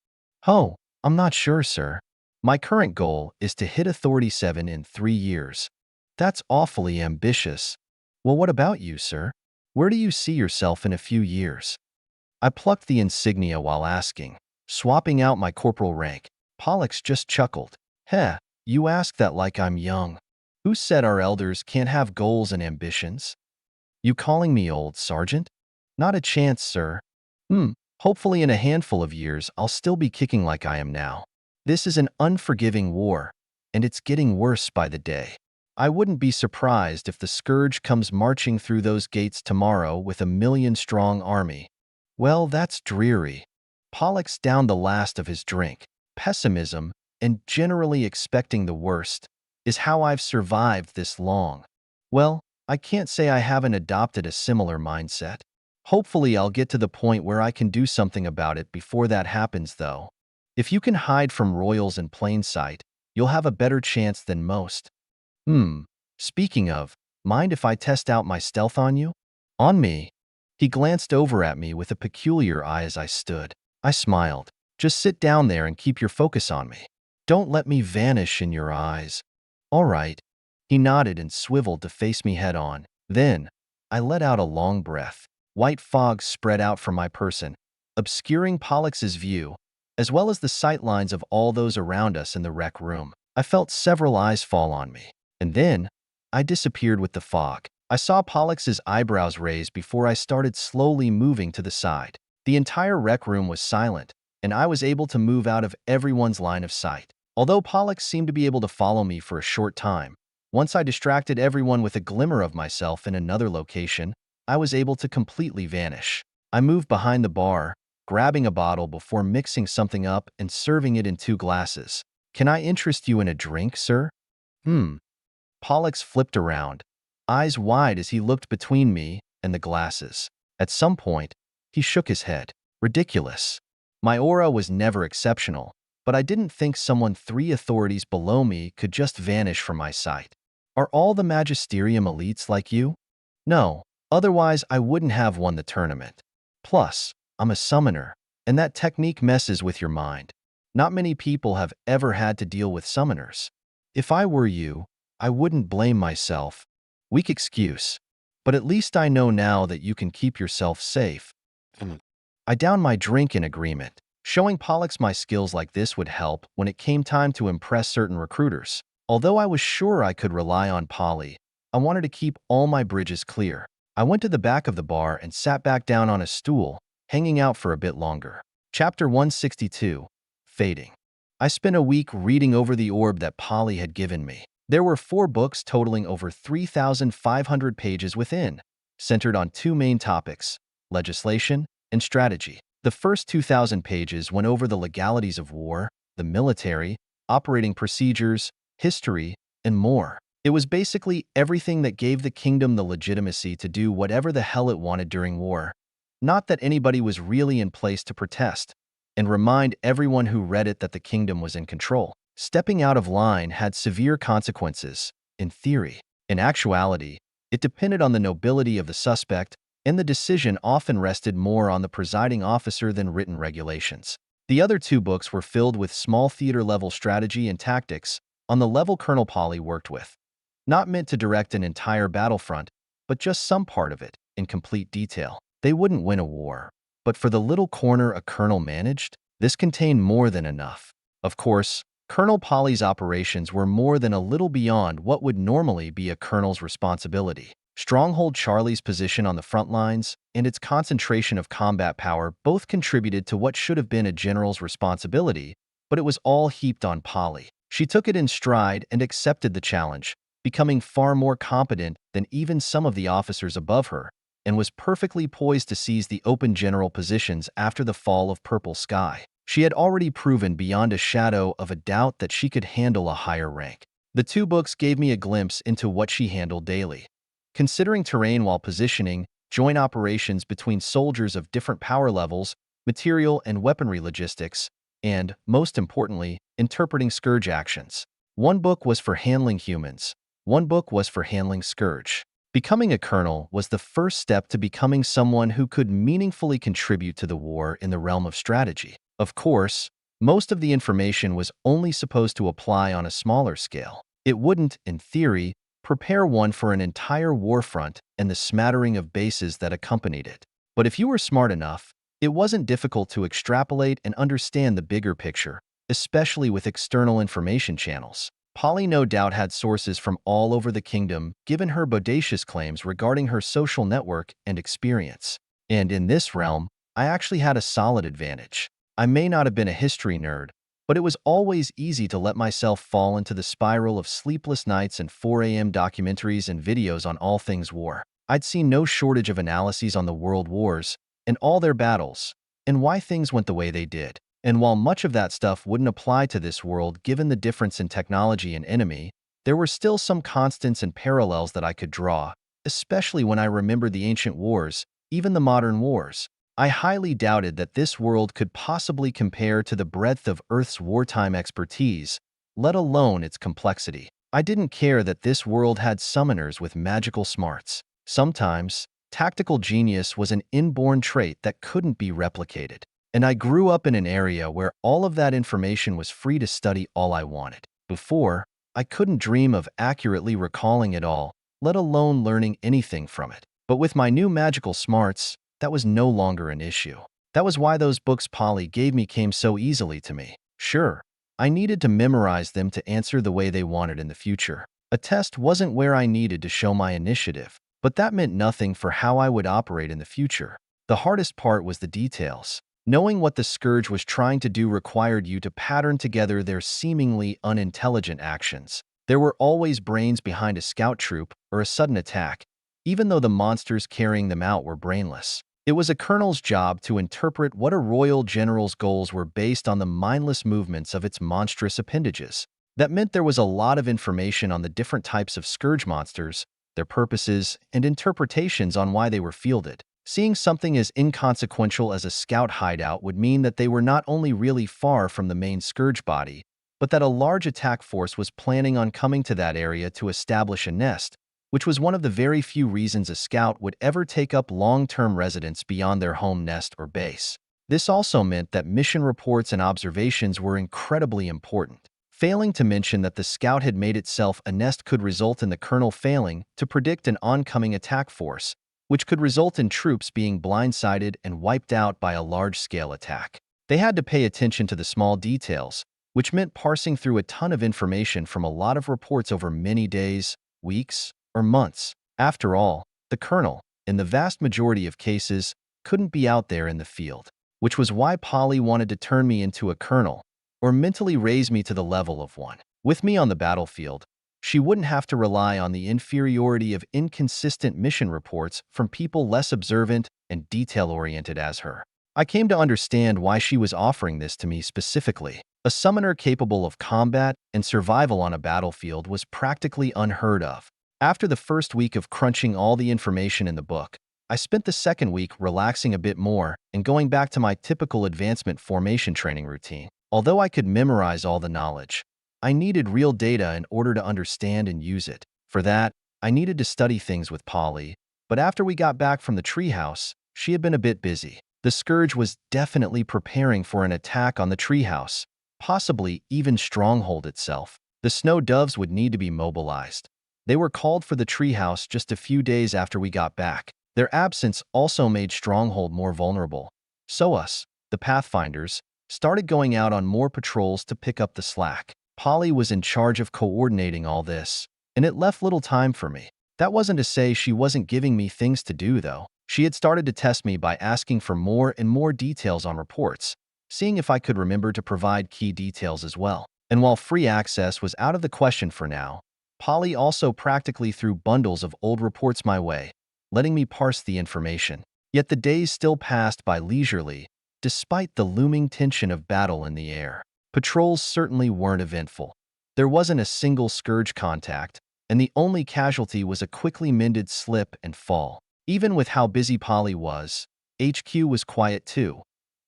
Oh, I'm not sure, sir. My current goal is to hit Authority 7 in 3 years. That's awfully ambitious. Well, what about you, sir? Where do you see yourself in a few years? I plucked the insignia while asking, swapping out my corporal rank. Pollux just chuckled. Heh, you ask that like I'm young. Who said our elders can't have goals and ambitions? You calling me old, Sergeant? Not a chance, sir. Hopefully in a handful of years, I'll still be kicking like I am now. This is an unforgiving war, and it's getting worse by the day. I wouldn't be surprised if the Scourge comes marching through those gates tomorrow with a 1,000,000-strong army. Well, that's dreary. Pollux downed the last of his drink. Pessimism, and generally expecting the worst, is how I've survived this long. Well, I can't say I haven't adopted a similar mindset. Hopefully I'll get to the point where I can do something about it before that happens, though. If you can hide from royals in plain sight, you'll have a better chance than most. Speaking of, mind if I test out my stealth on you? On me. He glanced over at me with a peculiar eye as I stood. I smiled. Just sit down there and keep your focus on me. Don't let me vanish in your eyes. All right. He nodded and swiveled to face me head on. Then, I let out a long breath. White fog spread out from my person, obscuring Pollux's view, as well as the sightlines of all those around us in the rec room. I felt several eyes fall on me, and then I disappeared with the fog. I saw Pollux's eyebrows raise before I started slowly moving to the side. The entire rec room was silent, and I was able to move out of everyone's line of sight. Although Pollux seemed to be able to follow me for a short time, once I distracted everyone with a glimmer of myself in another location, I was able to completely vanish. I moved behind the bar, grabbing a bottle before mixing something up and serving it in 2 glasses. Can I interest you in a drink, sir? Pollux flipped around, eyes wide as he looked between me and the glasses. At some point, he shook his head. Ridiculous. My aura was never exceptional, but I didn't think someone 3 authorities below me could just vanish from my sight. Are all the Magisterium elites like you? No. Otherwise, I wouldn't have won the tournament. Plus, I'm a summoner, and that technique messes with your mind. Not many people have ever had to deal with summoners. If I were you, I wouldn't blame myself. Weak excuse. But at least I know now that you can keep yourself safe. I downed my drink in agreement. Showing Pollux my skills like this would help when it came time to impress certain recruiters. Although I was sure I could rely on Polly, I wanted to keep all my bridges clear. I went to the back of the bar and sat back down on a stool, hanging out for a bit longer. Chapter 162, Fading. I spent a week reading over the orb that Polly had given me. There were 4 books totaling over 3,500 pages within, centered on 2 main topics: legislation and strategy. The first 2,000 pages went over the legalities of war, the military, operating procedures, history, and more. It was basically everything that gave the kingdom the legitimacy to do whatever the hell it wanted during war. Not that anybody was really in place to protest, and remind everyone who read it that the kingdom was in control. Stepping out of line had severe consequences, in theory. In actuality, it depended on the nobility of the suspect, and the decision often rested more on the presiding officer than written regulations. The other two books were filled with small theater-level strategy and tactics on the level Colonel Polly worked with. Not meant to direct an entire battlefront, but just some part of it, in complete detail. They wouldn't win a war, but for the little corner a colonel managed, this contained more than enough. Of course, Colonel Polly's operations were more than a little beyond what would normally be a colonel's responsibility. Stronghold Charlie's position on the front lines and its concentration of combat power both contributed to what should have been a general's responsibility, but it was all heaped on Polly. She took it in stride and accepted the challenge, becoming far more competent than even some of the officers above her, and was perfectly poised to seize the open general positions after the fall of Purple Sky. She had already proven beyond a shadow of a doubt that she could handle a higher rank. The two books gave me a glimpse into what she handled daily. Considering terrain while positioning, joint operations between soldiers of different power levels, material and weaponry logistics, and, most importantly, interpreting Scourge actions. One book was for handling humans. One book was for handling Scourge. Becoming a colonel was the first step to becoming someone who could meaningfully contribute to the war in the realm of strategy. Of course, most of the information was only supposed to apply on a smaller scale. It wouldn't, in theory, prepare one for an entire war front and the smattering of bases that accompanied it. But if you were smart enough, it wasn't difficult to extrapolate and understand the bigger picture, especially with external information channels. Polly no doubt had sources from all over the kingdom, given her bodacious claims regarding her social network and experience. And in this realm, I actually had a solid advantage. I may not have been a history nerd, but it was always easy to let myself fall into the spiral of sleepless nights and 4 a.m. documentaries and videos on all things war. I'd seen no shortage of analyses on the world wars and all their battles, and why things went the way they did. And while much of that stuff wouldn't apply to this world given the difference in technology and enemy, there were still some constants and parallels that I could draw, especially when I remembered the ancient wars, even the modern wars. I highly doubted that this world could possibly compare to the breadth of Earth's wartime expertise, let alone its complexity. I didn't care that this world had summoners with magical smarts. Sometimes, tactical genius was an inborn trait that couldn't be replicated. And I grew up in an area where all of that information was free to study all I wanted. Before, I couldn't dream of accurately recalling it all, let alone learning anything from it. But with my new magical smarts, that was no longer an issue. That was why those books Polly gave me came so easily to me. Sure, I needed to memorize them to answer the way they wanted in the future. A test wasn't where I needed to show my initiative, but that meant nothing for how I would operate in the future. The hardest part was the details. Knowing what the Scourge was trying to do required you to pattern together their seemingly unintelligent actions. There were always brains behind a scout troop or a sudden attack, even though the monsters carrying them out were brainless. It was a colonel's job to interpret what a royal general's goals were based on the mindless movements of its monstrous appendages. That meant there was a lot of information on the different types of Scourge monsters, their purposes, and interpretations on why they were fielded. Seeing something as inconsequential as a scout hideout would mean that they were not only really far from the main Scourge body, but that a large attack force was planning on coming to that area to establish a nest, which was one of the very few reasons a scout would ever take up long-term residence beyond their home nest or base. This also meant that mission reports and observations were incredibly important. Failing to mention that the scout had made itself a nest could result in the colonel failing to predict an oncoming attack force, which could result in troops being blindsided and wiped out by a large-scale attack. They had to pay attention to the small details, which meant parsing through a ton of information from a lot of reports over many days, weeks, or months. After all, the colonel, in the vast majority of cases, couldn't be out there in the field, which was why Polly wanted to turn me into a colonel, or mentally raise me to the level of one. With me on the battlefield, she wouldn't have to rely on the inferiority of inconsistent mission reports from people less observant and detail-oriented as her. I came to understand why she was offering this to me specifically. A summoner capable of combat and survival on a battlefield was practically unheard of. After the first week of crunching all the information in the book, I spent the second week relaxing a bit more and going back to my typical advancement formation training routine. Although I could memorize all the knowledge, I needed real data in order to understand and use it. For that, I needed to study things with Polly, but after we got back from the treehouse, she had been a bit busy. The Scourge was definitely preparing for an attack on the treehouse, possibly even Stronghold itself. The Snow Doves would need to be mobilized. They were called for the treehouse just a few days after we got back. Their absence also made Stronghold more vulnerable. So us, the Pathfinders, started going out on more patrols to pick up the slack. Polly was in charge of coordinating all this, and it left little time for me. That wasn't to say she wasn't giving me things to do, though. She had started to test me by asking for more and more details on reports, seeing if I could remember to provide key details as well. And while free access was out of the question for now, Polly also practically threw bundles of old reports my way, letting me parse the information. Yet the days still passed by leisurely, despite the looming tension of battle in the air. Patrols certainly weren't eventful. There wasn't a single Scourge contact, and the only casualty was a quickly mended slip and fall. Even with how busy Polly was, HQ was quiet too.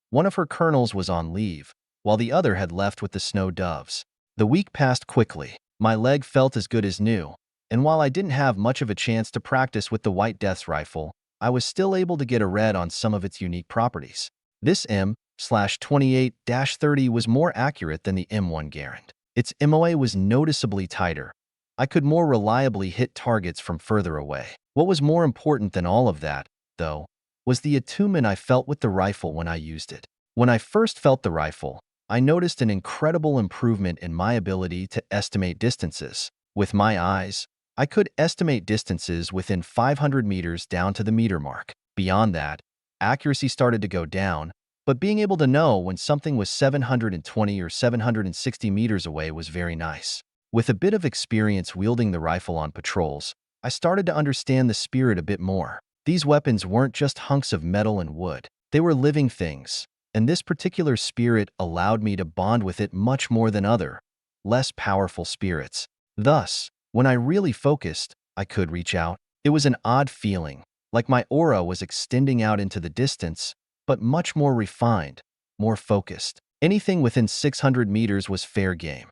One of her colonels was on leave, while the other had left with the Snow Doves. The week passed quickly. My leg felt as good as new, and while I didn't have much of a chance to practice with the White Death's rifle, I was still able to get a read on some of its unique properties. This M/28-30 was more accurate than the M1 Garand. Its MOA was noticeably tighter. I could more reliably hit targets from further away. What was more important than all of that, though, was the attunement I felt with the rifle when I used it. When I first felt the rifle, I noticed an incredible improvement in my ability to estimate distances. With my eyes, I could estimate distances within 500 meters down to the meter mark. Beyond that, accuracy started to go down, but being able to know when something was 720 or 760 meters away was very nice. With a bit of experience wielding the rifle on patrols, I started to understand the spirit a bit more. These weapons weren't just hunks of metal and wood. They were living things, and this particular spirit allowed me to bond with it much more than other, less powerful spirits. Thus, when I really focused, I could reach out. It was an odd feeling, like my aura was extending out into the distance, but much more refined, more focused. Anything within 600 meters was fair game.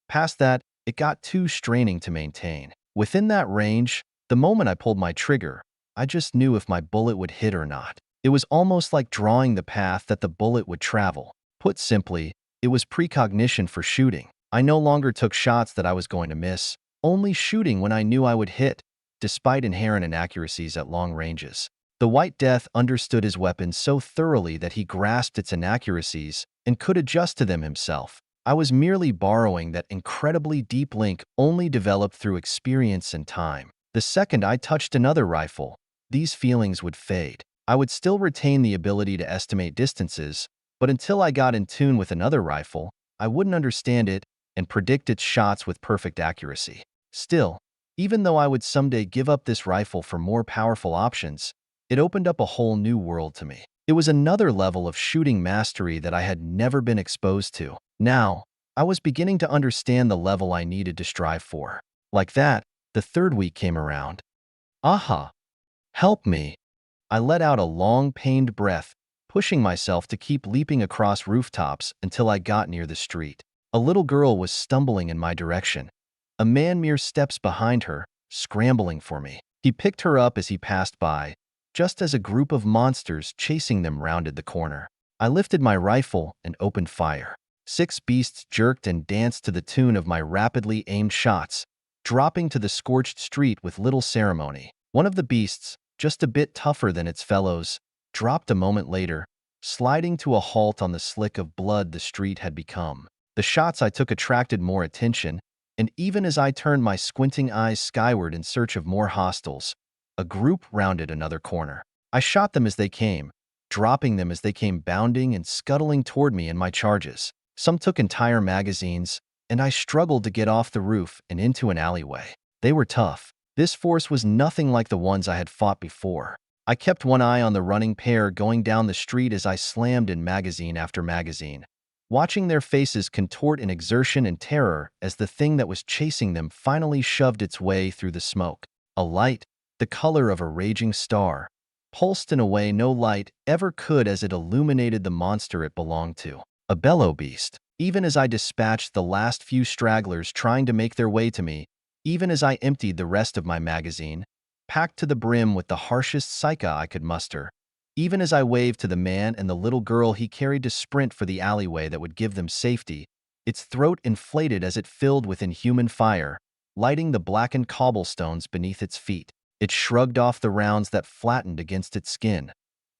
Past that, it got too straining to maintain. Within that range, the moment I pulled my trigger, I just knew if my bullet would hit or not. It was almost like drawing the path that the bullet would travel. Put simply, it was precognition for shooting. I no longer took shots that I was going to miss, only shooting when I knew I would hit, despite inherent inaccuracies at long ranges. The White Death understood his weapons so thoroughly that he grasped its inaccuracies and could adjust to them himself. I was merely borrowing that incredibly deep link only developed through experience and time. The second I touched another rifle, these feelings would fade. I would still retain the ability to estimate distances, but until I got in tune with another rifle, I wouldn't understand it and predict its shots with perfect accuracy. Still, even though I would someday give up this rifle for more powerful options, it opened up a whole new world to me. It was another level of shooting mastery that I had never been exposed to. Now, I was beginning to understand the level I needed to strive for. Like that, the third week came around. Aha! Help me! I let out a long, pained breath, pushing myself to keep leaping across rooftops until I got near the street. A little girl was stumbling in my direction, a man mere steps behind her, scrambling for me. He picked her up as he passed by, just as a group of monsters chasing them rounded the corner. I lifted my rifle and opened fire. 6 beasts jerked and danced to the tune of my rapidly aimed shots, dropping to the scorched street with little ceremony. One of the beasts, just a bit tougher than its fellows, dropped a moment later, sliding to a halt on the slick of blood the street had become. The shots I took attracted more attention, and even as I turned my squinting eyes skyward in search of more hostiles, a group rounded another corner. I shot them as they came, dropping them as they came bounding and scuttling toward me in my charges. Some took entire magazines, and I struggled to get off the roof and into an alleyway. They were tough. This force was nothing like the ones I had fought before. I kept one eye on the running pair going down the street as I slammed in magazine after magazine, watching their faces contort in exertion and terror as the thing that was chasing them finally shoved its way through the smoke. A light, the color of a raging star, pulsed in a way no light ever could as it illuminated the monster it belonged to. A bellow beast. Even as I dispatched the last few stragglers trying to make their way to me, even as I emptied the rest of my magazine, packed to the brim with the harshest psycha I could muster, even as I waved to the man and the little girl he carried to sprint for the alleyway that would give them safety, its throat inflated as it filled with inhuman fire, lighting the blackened cobblestones beneath its feet. It shrugged off the rounds that flattened against its skin.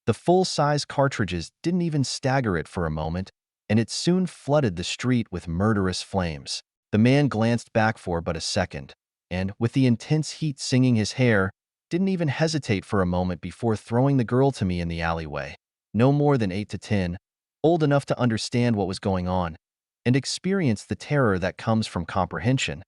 The full-size cartridges didn't even stagger it for a moment, and it soon flooded the street with murderous flames. The man glanced back for but a second, and, with the intense heat singing his hair, didn't even hesitate for a moment before throwing the girl to me in the alleyway. No more than 8 to 10, old enough to understand what was going on, and experience the terror that comes from comprehension,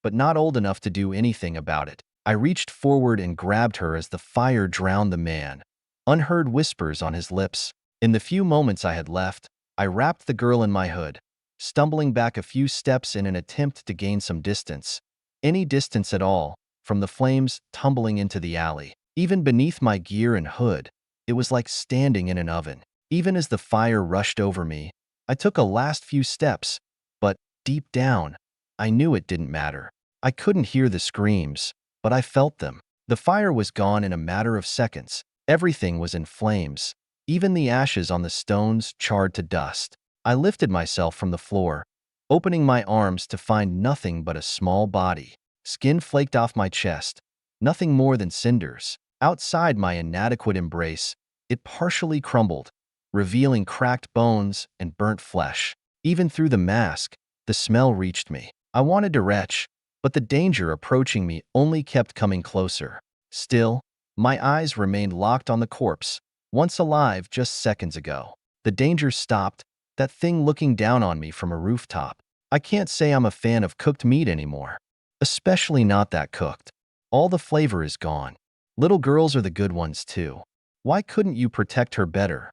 but not old enough to do anything about it. I reached forward and grabbed her as the fire drowned the man, unheard whispers on his lips. In the few moments I had left, I wrapped the girl in my hood, stumbling back a few steps in an attempt to gain some distance. Any distance at all, from the flames tumbling into the alley. Even beneath my gear and hood, it was like standing in an oven. Even as the fire rushed over me, I took a last few steps, but deep down, I knew it didn't matter. I couldn't hear the screams, but I felt them. The fire was gone in a matter of seconds. Everything was in flames. Even the ashes on the stones charred to dust. I lifted myself from the floor, opening my arms to find nothing but a small body. Skin flaked off my chest, nothing more than cinders. Outside my inadequate embrace, it partially crumbled, revealing cracked bones and burnt flesh. Even through the mask, the smell reached me. I wanted to retch, but the danger approaching me only kept coming closer. Still, my eyes remained locked on the corpse, once alive just seconds ago. The danger stopped, that thing looking down on me from a rooftop. I can't say I'm a fan of cooked meat anymore. Especially not that cooked. All the flavor is gone. Little girls are the good ones too. Why couldn't you protect her better?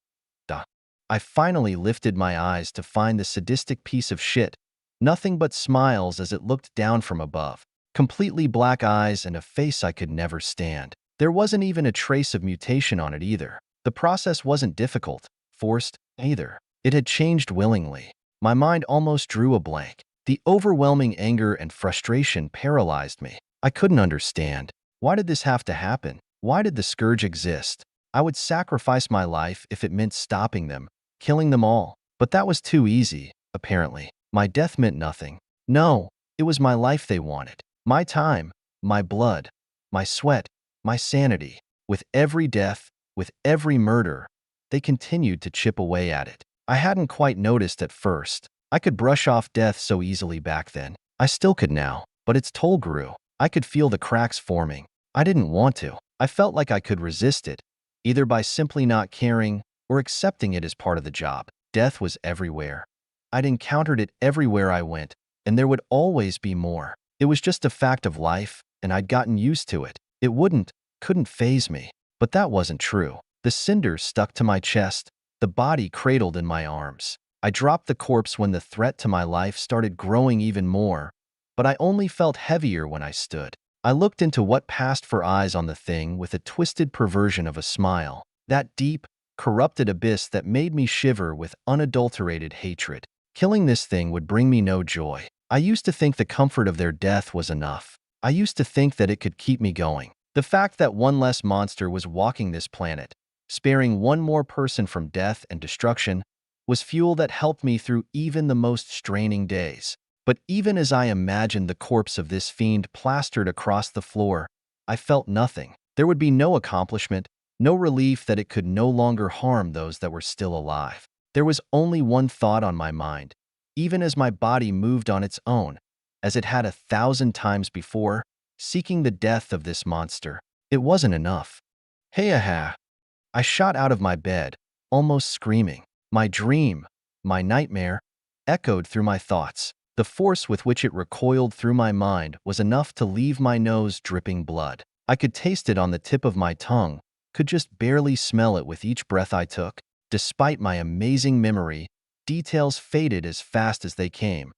Duh. I finally lifted my eyes to find the sadistic piece of shit. Nothing but smiles as it looked down from above. Completely black eyes and a face I could never stand. There wasn't even a trace of mutation on it either. The process wasn't difficult, forced, either. It had changed willingly. My mind almost drew a blank. The overwhelming anger and frustration paralyzed me. I couldn't understand. Why did this have to happen? Why did the scourge exist? I would sacrifice my life if it meant stopping them, killing them all. But that was too easy, apparently. My death meant nothing. No, it was my life they wanted. My time, my blood, my sweat, my sanity. With every death, with every murder, they continued to chip away at it. I hadn't quite noticed at first. I could brush off death so easily back then. I still could now, but its toll grew. I could feel the cracks forming. I didn't want to. I felt like I could resist it, either by simply not caring or accepting it as part of the job. Death was everywhere. I'd encountered it everywhere I went, and there would always be more. It was just a fact of life, and I'd gotten used to it. It couldn't faze me. But that wasn't true. The cinders stuck to my chest, the body cradled in my arms. I dropped the corpse when the threat to my life started growing even more, but I only felt heavier when I stood. I looked into what passed for eyes on the thing with a twisted perversion of a smile, that deep, corrupted abyss that made me shiver with unadulterated hatred. Killing this thing would bring me no joy. I used to think the comfort of their death was enough. I used to think that it could keep me going. The fact that one less monster was walking this planet, sparing one more person from death and destruction, was fuel that helped me through even the most straining days. But even as I imagined the corpse of this fiend plastered across the floor, I felt nothing. There would be no accomplishment, no relief that it could no longer harm those that were still alive. There was only one thought on my mind, even as my body moved on its own, as it had 1,000 times before, seeking the death of this monster. It wasn't enough. Hey-aha! I shot out of my bed, almost screaming. My dream, my nightmare, echoed through my thoughts. The force with which it recoiled through my mind was enough to leave my nose dripping blood. I could taste it on the tip of my tongue, could just barely smell it with each breath I took. Despite my amazing memory, details faded as fast as they came,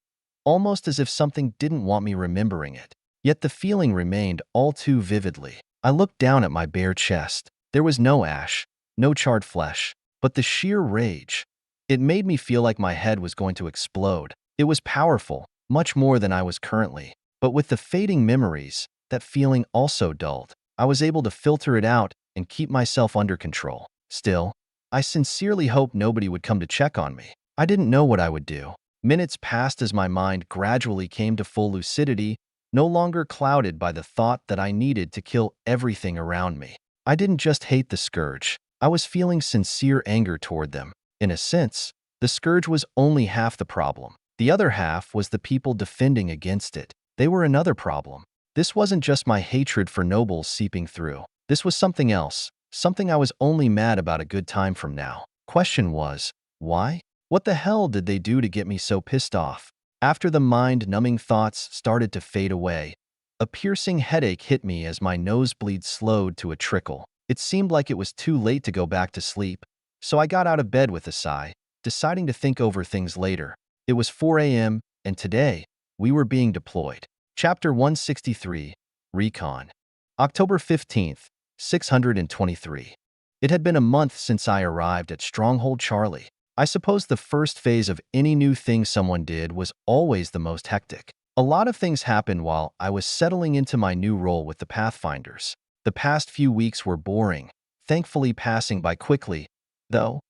almost as if something didn't want me remembering it. Yet the feeling remained all too vividly. I looked down at my bare chest. There was no ash, no charred flesh, but the sheer rage. It made me feel like my head was going to explode. It was powerful, much more than I was currently. But with the fading memories, that feeling also dulled. I was able to filter it out and keep myself under control. Still, I sincerely hoped nobody would come to check on me. I didn't know what I would do. Minutes passed as my mind gradually came to full lucidity, no longer clouded by the thought that I needed to kill everything around me. I didn't just hate the scourge. I was feeling sincere anger toward them. In a sense, the scourge was only half the problem. The other half was the people defending against it. They were another problem. This wasn't just my hatred for nobles seeping through. This was something else, something I was only mad about a good time from now. Question was, why? What the hell did they do to get me so pissed off? After the mind-numbing thoughts started to fade away, a piercing headache hit me as my nosebleed slowed to a trickle. It seemed like it was too late to go back to sleep, so I got out of bed with a sigh, deciding to think over things later. It was 4 a.m., and today, we were being deployed. Chapter 163, Recon. October 15th, 623. It had been a month since I arrived at Stronghold Charlie. I suppose the first phase of any new thing someone did was always the most hectic. A lot of things happened while I was settling into my new role with the Pathfinders. The past few weeks were boring, thankfully passing by quickly, though.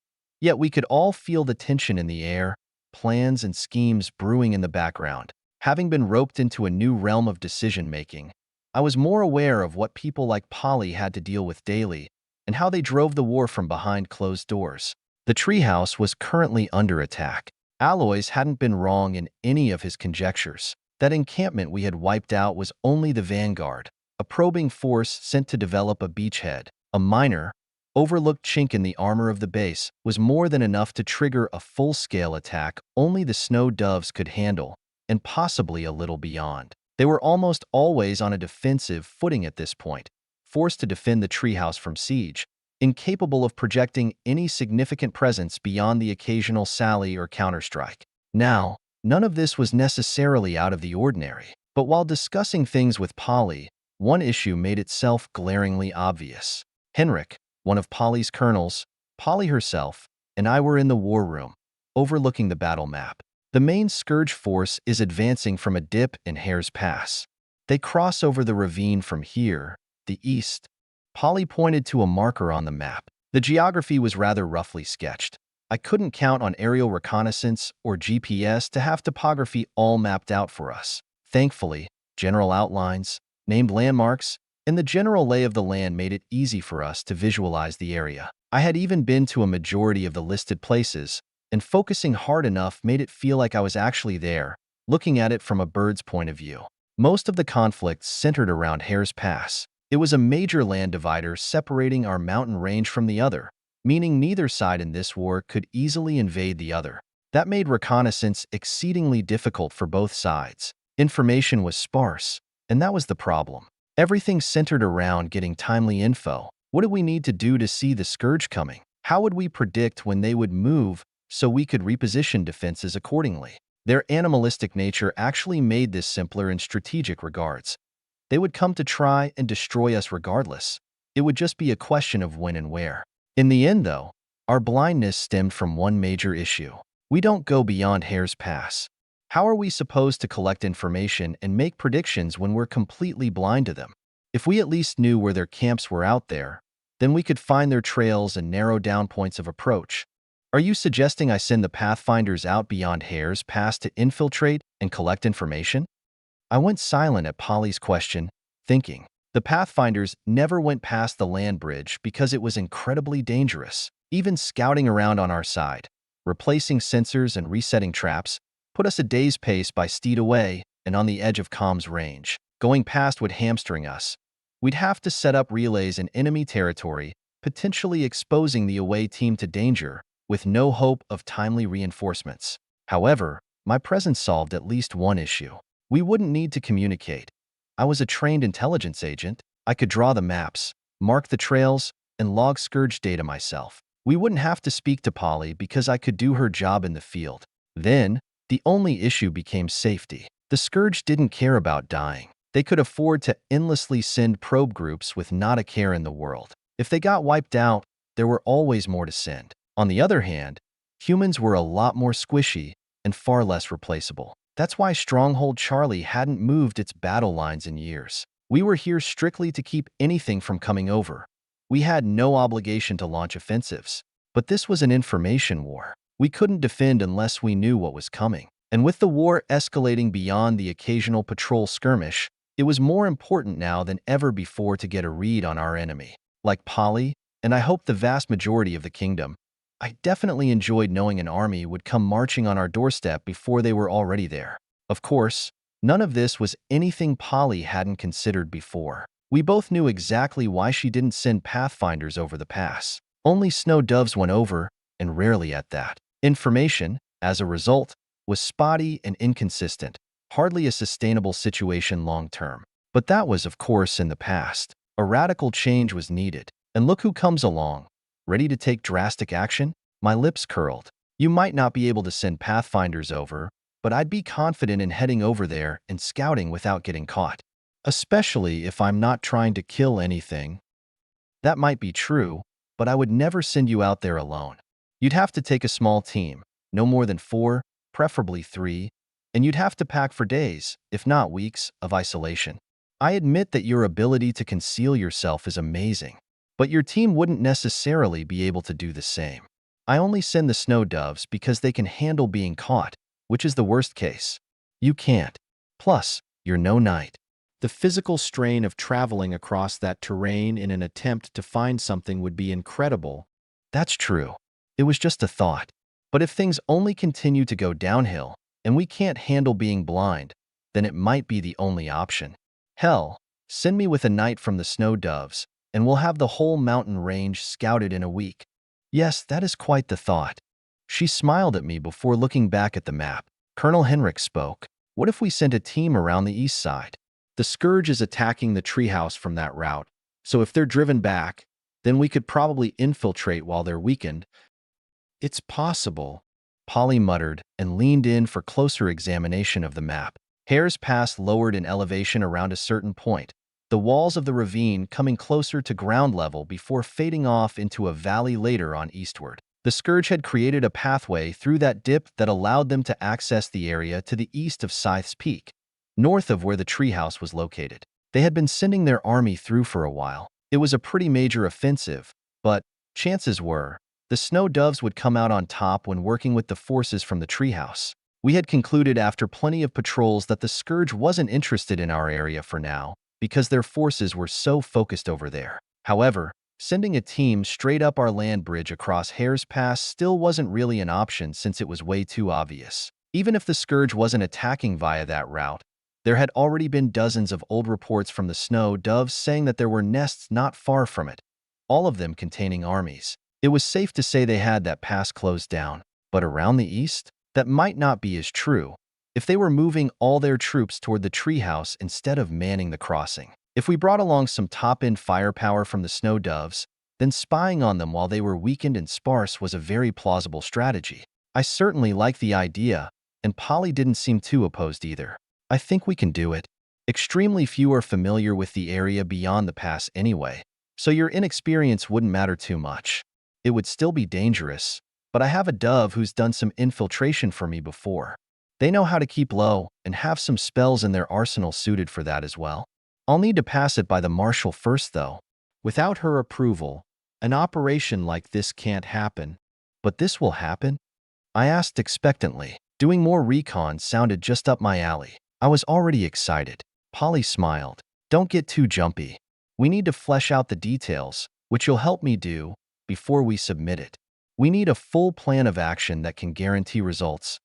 Yet we could all feel the tension in the air, plans and schemes brewing in the background. Having been roped into a new realm of decision-making, I was more aware of what people like Polly had to deal with daily and how they drove the war from behind closed doors. The treehouse was currently under attack. Aloys hadn't been wrong in any of his conjectures. That encampment we had wiped out was only the vanguard, a probing force sent to develop a beachhead. A minor, overlooked chink in the armor of the base was more than enough to trigger a full-scale attack only the snow doves could handle, and possibly a little beyond. They were almost always on a defensive footing at this point, forced to defend the treehouse from siege, incapable of projecting any significant presence beyond the occasional sally or counterstrike. Now, none of this was necessarily out of the ordinary, but while discussing things with Polly, one issue made itself glaringly obvious. Henrik, one of Polly's colonels, Polly herself, and I were in the war room, overlooking the battle map. The main Scourge force is advancing from a dip in Hare's Pass. They cross over the ravine from here, the east. Polly pointed to a marker on the map. The geography was rather roughly sketched. I couldn't count on aerial reconnaissance or GPS to have topography all mapped out for us. Thankfully, general outlines, named landmarks, and the general lay of the land made it easy for us to visualize the area. I had even been to a majority of the listed places, and focusing hard enough made it feel like I was actually there, looking at it from a bird's point of view. Most of the conflicts centered around Hare's Pass. It was a major land divider separating our mountain range from the other, meaning neither side in this war could easily invade the other. That made reconnaissance exceedingly difficult for both sides. Information was sparse, and that was the problem. Everything centered around getting timely info. What did we need to do to see the Scourge coming? How would we predict when they would move so we could reposition defenses accordingly? Their animalistic nature actually made this simpler in strategic regards. They would come to try and destroy us regardless. It would just be a question of when and where. In the end, though, our blindness stemmed from one major issue. We don't go beyond Hare's Pass. How are we supposed to collect information and make predictions when we're completely blind to them? If we at least knew where their camps were out there, then we could find their trails and narrow down points of approach. Are you suggesting I send the Pathfinders out beyond Hare's Pass to infiltrate and collect information? I went silent at Polly's question, thinking. The Pathfinders never went past the land bridge because it was incredibly dangerous. Even scouting around on our side, replacing sensors and resetting traps, put us a day's pace by steed away and on the edge of comms range. Going past would hamstring us. We'd have to set up relays in enemy territory, potentially exposing the away team to danger, with no hope of timely reinforcements. However, my presence solved at least one issue. We wouldn't need to communicate. I was a trained intelligence agent. I could draw the maps, mark the trails, and log Scourge data myself. We wouldn't have to speak to Polly because I could do her job in the field. Then, the only issue became safety. The Scourge didn't care about dying. They could afford to endlessly send probe groups with not a care in the world. If they got wiped out, there were always more to send. On the other hand, humans were a lot more squishy and far less replaceable. That's why Stronghold Charlie hadn't moved its battle lines in years. We were here strictly to keep anything from coming over. We had no obligation to launch offensives. But this was an information war. We couldn't defend unless we knew what was coming. And with the war escalating beyond the occasional patrol skirmish, it was more important now than ever before to get a read on our enemy. Like Polly, and I hope the vast majority of the kingdom, I definitely enjoyed knowing an army would come marching on our doorstep before they were already there. Of course, none of this was anything Polly hadn't considered before. We both knew exactly why she didn't send Pathfinders over the pass. Only snow doves went over, and rarely at that. Information, as a result, was spotty and inconsistent, hardly a sustainable situation long term. But that was, of course, in the past. A radical change was needed. And look who comes along. Ready to take drastic action? My lips curled. You might not be able to send Pathfinders over, but I'd be confident in heading over there and scouting without getting caught. Especially if I'm not trying to kill anything. That might be true, but I would never send you out there alone. You'd have to take a small team, no more than 4, preferably 3, and you'd have to pack for days, if not weeks, of isolation. I admit that your ability to conceal yourself is amazing, but your team wouldn't necessarily be able to do the same. I only send the snow doves because they can handle being caught, which is the worst case. You can't. Plus, you're no knight. The physical strain of traveling across that terrain in an attempt to find something would be incredible. That's true. It was just a thought. But if things only continue to go downhill, and we can't handle being blind, then it might be the only option. Hell, send me with a knight from the snow doves, and we'll have the whole mountain range scouted in a week. Yes, that is quite the thought. She smiled at me before looking back at the map. Colonel Henrik spoke. What if we sent a team around the east side? The Scourge is attacking the treehouse from that route, so if they're driven back, then we could probably infiltrate while they're weakened. It's possible, Polly muttered and leaned in for closer examination of the map. Hare's Pass lowered in elevation around a certain point, the walls of the ravine coming closer to ground level before fading off into a valley later on eastward. The Scourge had created a pathway through that dip that allowed them to access the area to the east of Scythe's Peak, north of where the treehouse was located. They had been sending their army through for a while. It was a pretty major offensive, but chances were, the snow doves would come out on top when working with the forces from the treehouse. We had concluded after plenty of patrols that the Scourge wasn't interested in our area for now, because their forces were so focused over there. However, sending a team straight up our land bridge across Hare's Pass still wasn't really an option since it was way too obvious. Even if the Scourge wasn't attacking via that route, there had already been dozens of old reports from the snow doves saying that there were nests not far from it, all of them containing armies. It was safe to say they had that pass closed down. But around the east, that might not be as true. If they were moving all their troops toward the treehouse instead of manning the crossing. If we brought along some top-end firepower from the snow doves, then spying on them while they were weakened and sparse was a very plausible strategy. I certainly liked the idea, and Polly didn't seem too opposed either. I think we can do it. Extremely few are familiar with the area beyond the pass anyway, so your inexperience wouldn't matter too much. It would still be dangerous, but I have a dove who's done some infiltration for me before. They know how to keep low and have some spells in their arsenal suited for that as well. I'll need to pass it by the marshal first, though. Without her approval, an operation like this can't happen. But this will happen? I asked expectantly. Doing more recon sounded just up my alley. I was already excited. Polly smiled. Don't get too jumpy. We need to flesh out the details, which you'll help me do, before we submit it. We need a full plan of action that can guarantee results.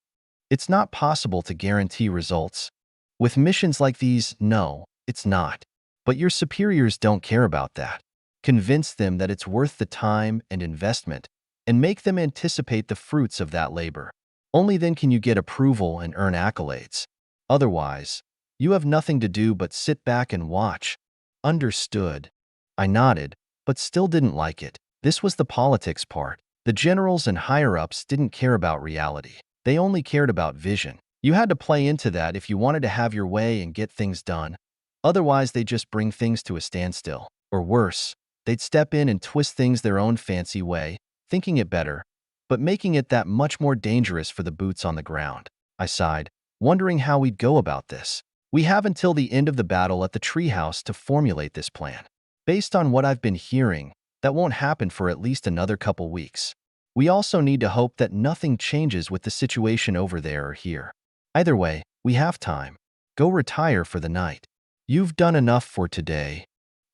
It's not possible to guarantee results. With missions like these, no, it's not. But your superiors don't care about that. Convince them that it's worth the time and investment, and make them anticipate the fruits of that labor. Only then can you get approval and earn accolades. Otherwise, you have nothing to do but sit back and watch. Understood. I nodded, but still didn't like it. This was the politics part. The generals and higher-ups didn't care about reality. They only cared about vision. You had to play into that if you wanted to have your way and get things done. Otherwise, they'd just bring things to a standstill. Or worse, they'd step in and twist things their own fancy way, thinking it better, but making it that much more dangerous for the boots on the ground. I sighed, wondering how we'd go about this. We have until the end of the battle at the treehouse to formulate this plan. Based on what I've been hearing, that won't happen for at least another couple weeks. We also need to hope that nothing changes with the situation over there or here. Either way, we have time. Go retire for the night. You've done enough for today.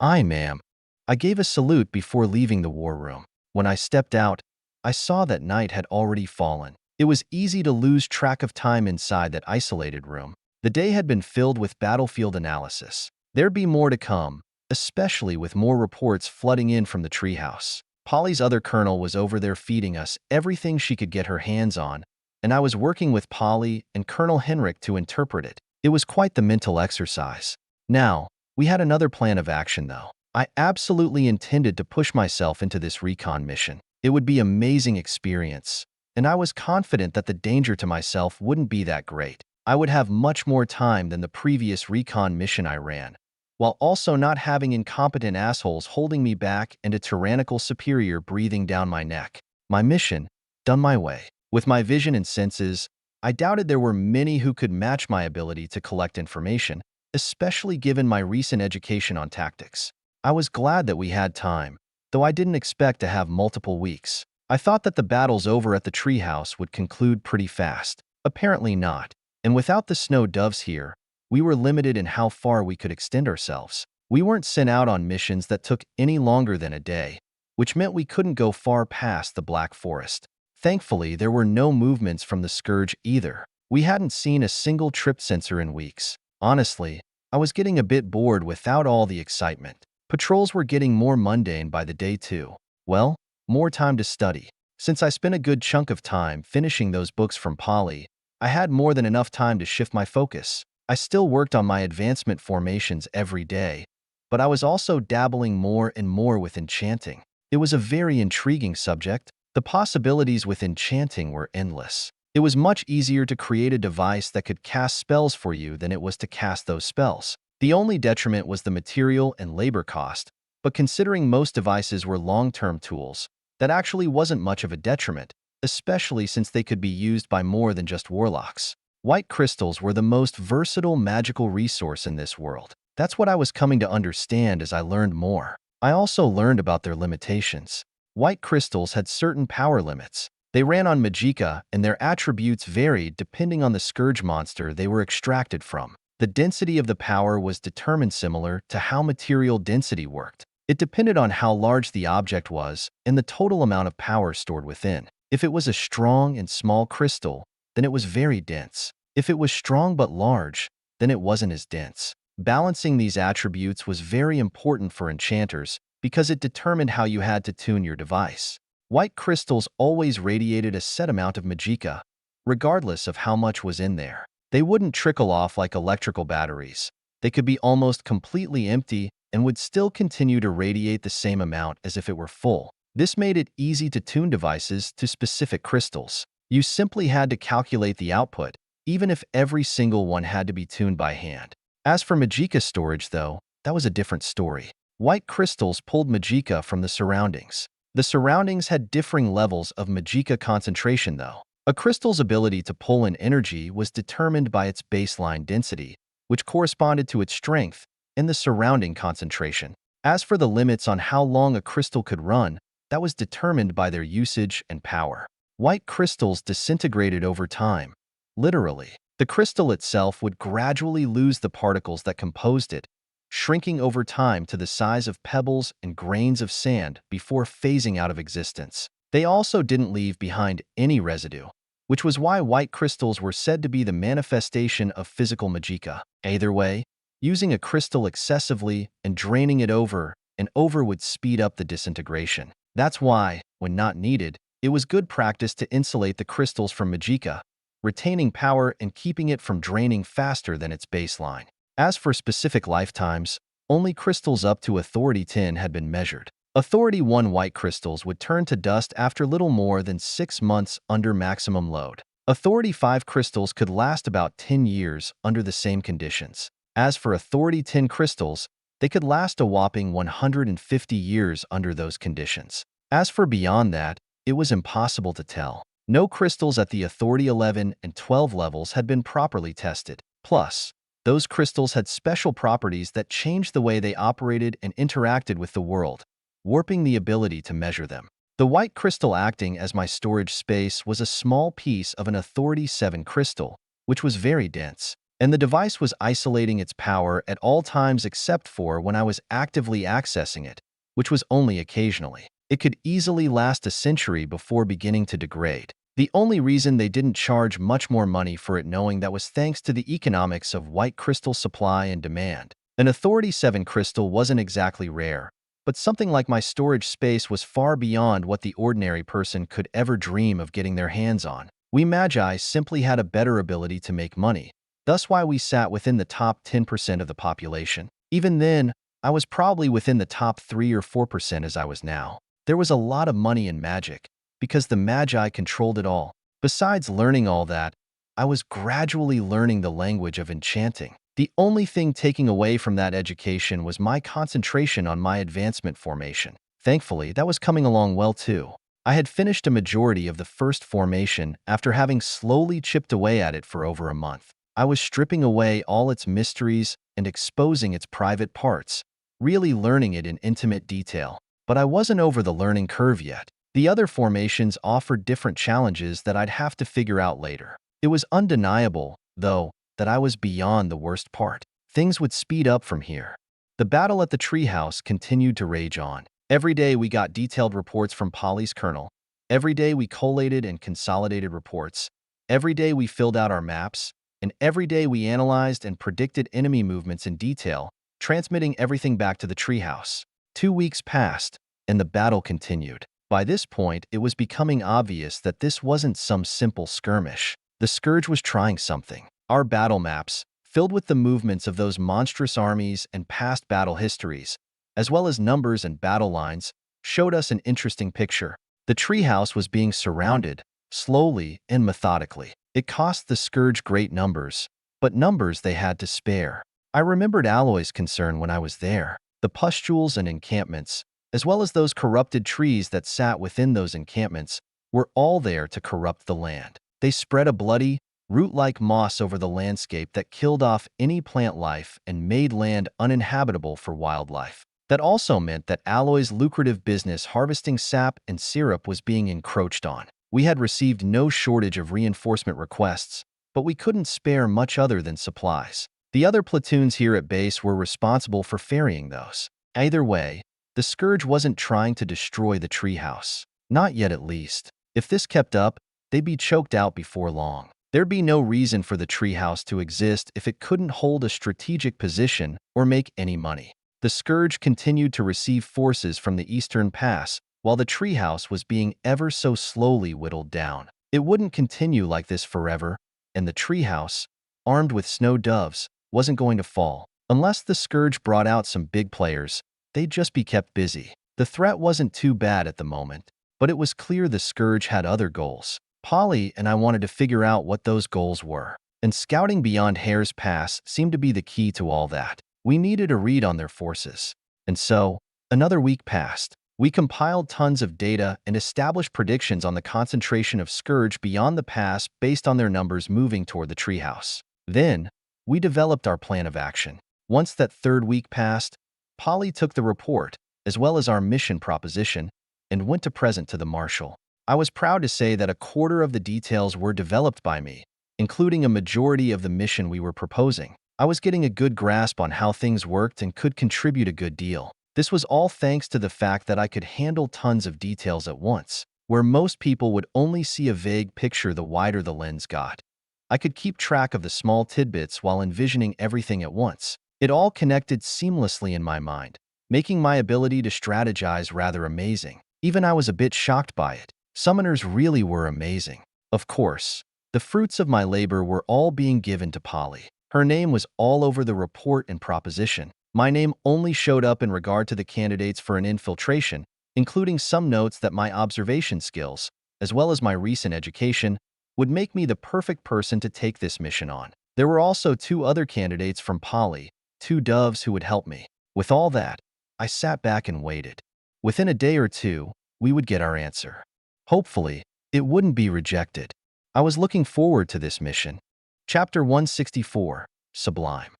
Aye, ma'am. I gave a salute before leaving the war room. When I stepped out, I saw that night had already fallen. It was easy to lose track of time inside that isolated room. The day had been filled with battlefield analysis. There'd be more to come, especially with more reports flooding in from the treehouse. Polly's other colonel was over there feeding us everything she could get her hands on, and I was working with Polly and Colonel Henrik to interpret it. It was quite the mental exercise. Now, we had another plan of action, though. I absolutely intended to push myself into this recon mission. It would be an amazing experience, and I was confident that the danger to myself wouldn't be that great. I would have much more time than the previous recon mission I ran, while also not having incompetent assholes holding me back and a tyrannical superior breathing down my neck. My mission, done my way. With my vision and senses, I doubted there were many who could match my ability to collect information, especially given my recent education on tactics. I was glad that we had time, though I didn't expect to have multiple weeks. I thought that the battles over at the treehouse would conclude pretty fast. Apparently not. And without the snow doves here, we were limited in how far we could extend ourselves. We weren't sent out on missions that took any longer than a day, which meant we couldn't go far past the Black Forest. Thankfully, there were no movements from the Scourge either. We hadn't seen a single trip sensor in weeks. Honestly, I was getting a bit bored without all the excitement. Patrols were getting more mundane by the day too. Well, more time to study. Since I spent a good chunk of time finishing those books from Polly, I had more than enough time to shift my focus. I still worked on my advancement formations every day, but I was also dabbling more and more with enchanting. It was a very intriguing subject. The possibilities with enchanting were endless. It was much easier to create a device that could cast spells for you than it was to cast those spells. The only detriment was the material and labor cost, but considering most devices were long-term tools, that actually wasn't much of a detriment, especially since they could be used by more than just warlocks. White crystals were the most versatile magical resource in this world. That's what I was coming to understand as I learned more. I also learned about their limitations. White crystals had certain power limits. They ran on magicka, and their attributes varied depending on the scourge monster they were extracted from. The density of the power was determined similar to how material density worked. It depended on how large the object was and the total amount of power stored within. If it was a strong and small crystal, then it was very dense. If it was strong but large, then it wasn't as dense. Balancing these attributes was very important for enchanters because it determined how you had to tune your device. White crystals always radiated a set amount of magicka, regardless of how much was in there. They wouldn't trickle off like electrical batteries. They could be almost completely empty and would still continue to radiate the same amount as if it were full. This made it easy to tune devices to specific crystals. You simply had to calculate the output, even if every single one had to be tuned by hand. As for magicka storage, though, that was a different story. White crystals pulled magicka from the surroundings. The surroundings had differing levels of magicka concentration, though. A crystal's ability to pull in energy was determined by its baseline density, which corresponded to its strength and the surrounding concentration. As for the limits on how long a crystal could run, that was determined by their usage and power. White crystals disintegrated over time. Literally, the crystal itself would gradually lose the particles that composed it, shrinking over time to the size of pebbles and grains of sand before phasing out of existence. They also didn't leave behind any residue, which was why white crystals were said to be the manifestation of physical magicka. Either way, using a crystal excessively and draining it over and over would speed up the disintegration. That's why, when not needed, it was good practice to insulate the crystals from magicka, retaining power and keeping it from draining faster than its baseline. As for specific lifetimes, only crystals up to Authority 10 had been measured. Authority 1 white crystals would turn to dust after little more than 6 months under maximum load. Authority 5 crystals could last about 10 years under the same conditions. As for Authority 10 crystals, they could last a whopping 150 years under those conditions. As for beyond that, it was impossible to tell. No crystals at the Authority 11 and 12 levels had been properly tested. Plus, those crystals had special properties that changed the way they operated and interacted with the world, warping the ability to measure them. The white crystal acting as my storage space was a small piece of an Authority 7 crystal, which was very dense, and the device was isolating its power at all times except for when I was actively accessing it, which was only occasionally. It could easily last a century before beginning to degrade. The only reason they didn't charge much more money for it knowing that was thanks to the economics of white crystal supply and demand. An Authority 7 crystal wasn't exactly rare, but something like my storage space was far beyond what the ordinary person could ever dream of getting their hands on. We Magi simply had a better ability to make money. Thus why we sat within the top 10% of the population. Even then, I was probably within the top 3 or 4% as I was now. There was a lot of money in magic, because the Magi controlled it all. Besides learning all that, I was gradually learning the language of enchanting. The only thing taking away from that education was my concentration on my advancement formation. Thankfully, that was coming along well too. I had finished a majority of the first formation after having slowly chipped away at it for over a month. I was stripping away all its mysteries and exposing its private parts, really learning it in intimate detail. But I wasn't over the learning curve yet. The other formations offered different challenges that I'd have to figure out later. It was undeniable, though, that I was beyond the worst part. Things would speed up from here. The battle at the treehouse continued to rage on. Every day we got detailed reports from Polly's colonel. Every day we collated and consolidated reports. Every day we filled out our maps. And every day we analyzed and predicted enemy movements in detail, transmitting everything back to the treehouse. 2 weeks passed, and the battle continued. By this point, it was becoming obvious that this wasn't some simple skirmish. The Scourge was trying something. Our battle maps, filled with the movements of those monstrous armies and past battle histories, as well as numbers and battle lines, showed us an interesting picture. The treehouse was being surrounded, slowly and methodically. It cost the Scourge great numbers, but numbers they had to spare. I remembered Alloy's concern when I was there. The pustules and encampments, as well as those corrupted trees that sat within those encampments, were all there to corrupt the land. They spread a bloody, root-like moss over the landscape that killed off any plant life and made land uninhabitable for wildlife. That also meant that Alloy's lucrative business harvesting sap and syrup was being encroached on. We had received no shortage of reinforcement requests, but we couldn't spare much other than supplies. The other platoons here at base were responsible for ferrying those. Either way, the Scourge wasn't trying to destroy the treehouse. Not yet, at least. If this kept up, they'd be choked out before long. There'd be no reason for the treehouse to exist if it couldn't hold a strategic position or make any money. The Scourge continued to receive forces from the Eastern Pass, while the treehouse was being ever so slowly whittled down. It wouldn't continue like this forever, and the treehouse, armed with snow doves, wasn't going to fall. Unless the Scourge brought out some big players, they'd just be kept busy. The threat wasn't too bad at the moment, but it was clear the Scourge had other goals. Polly and I wanted to figure out what those goals were, and scouting beyond Hare's Pass seemed to be the key to all that. We needed a read on their forces. And so, another week passed. We compiled tons of data and established predictions on the concentration of Scourge beyond the pass based on their numbers moving toward the treehouse. Then, we developed our plan of action. Once that third week passed, Polly took the report, as well as our mission proposition, and went to present to the Marshal. I was proud to say that a quarter of the details were developed by me, including a majority of the mission we were proposing. I was getting a good grasp on how things worked and could contribute a good deal. This was all thanks to the fact that I could handle tons of details at once, where most people would only see a vague picture the wider the lens got. I could keep track of the small tidbits while envisioning everything at once. It all connected seamlessly in my mind, making my ability to strategize rather amazing. Even I was a bit shocked by it. Summoners really were amazing. Of course, the fruits of my labor were all being given to Polly. Her name was all over the report and proposition. My name only showed up in regard to the candidates for an infiltration, including some notes that my observation skills, as well as my recent education, would make me the perfect person to take this mission on. There were also 2 other candidates from Poly, 2 doves who would help me. With all that, I sat back and waited. Within a day or 2, we would get our answer. Hopefully, it wouldn't be rejected. I was looking forward to this mission. Chapter 164, Sublime.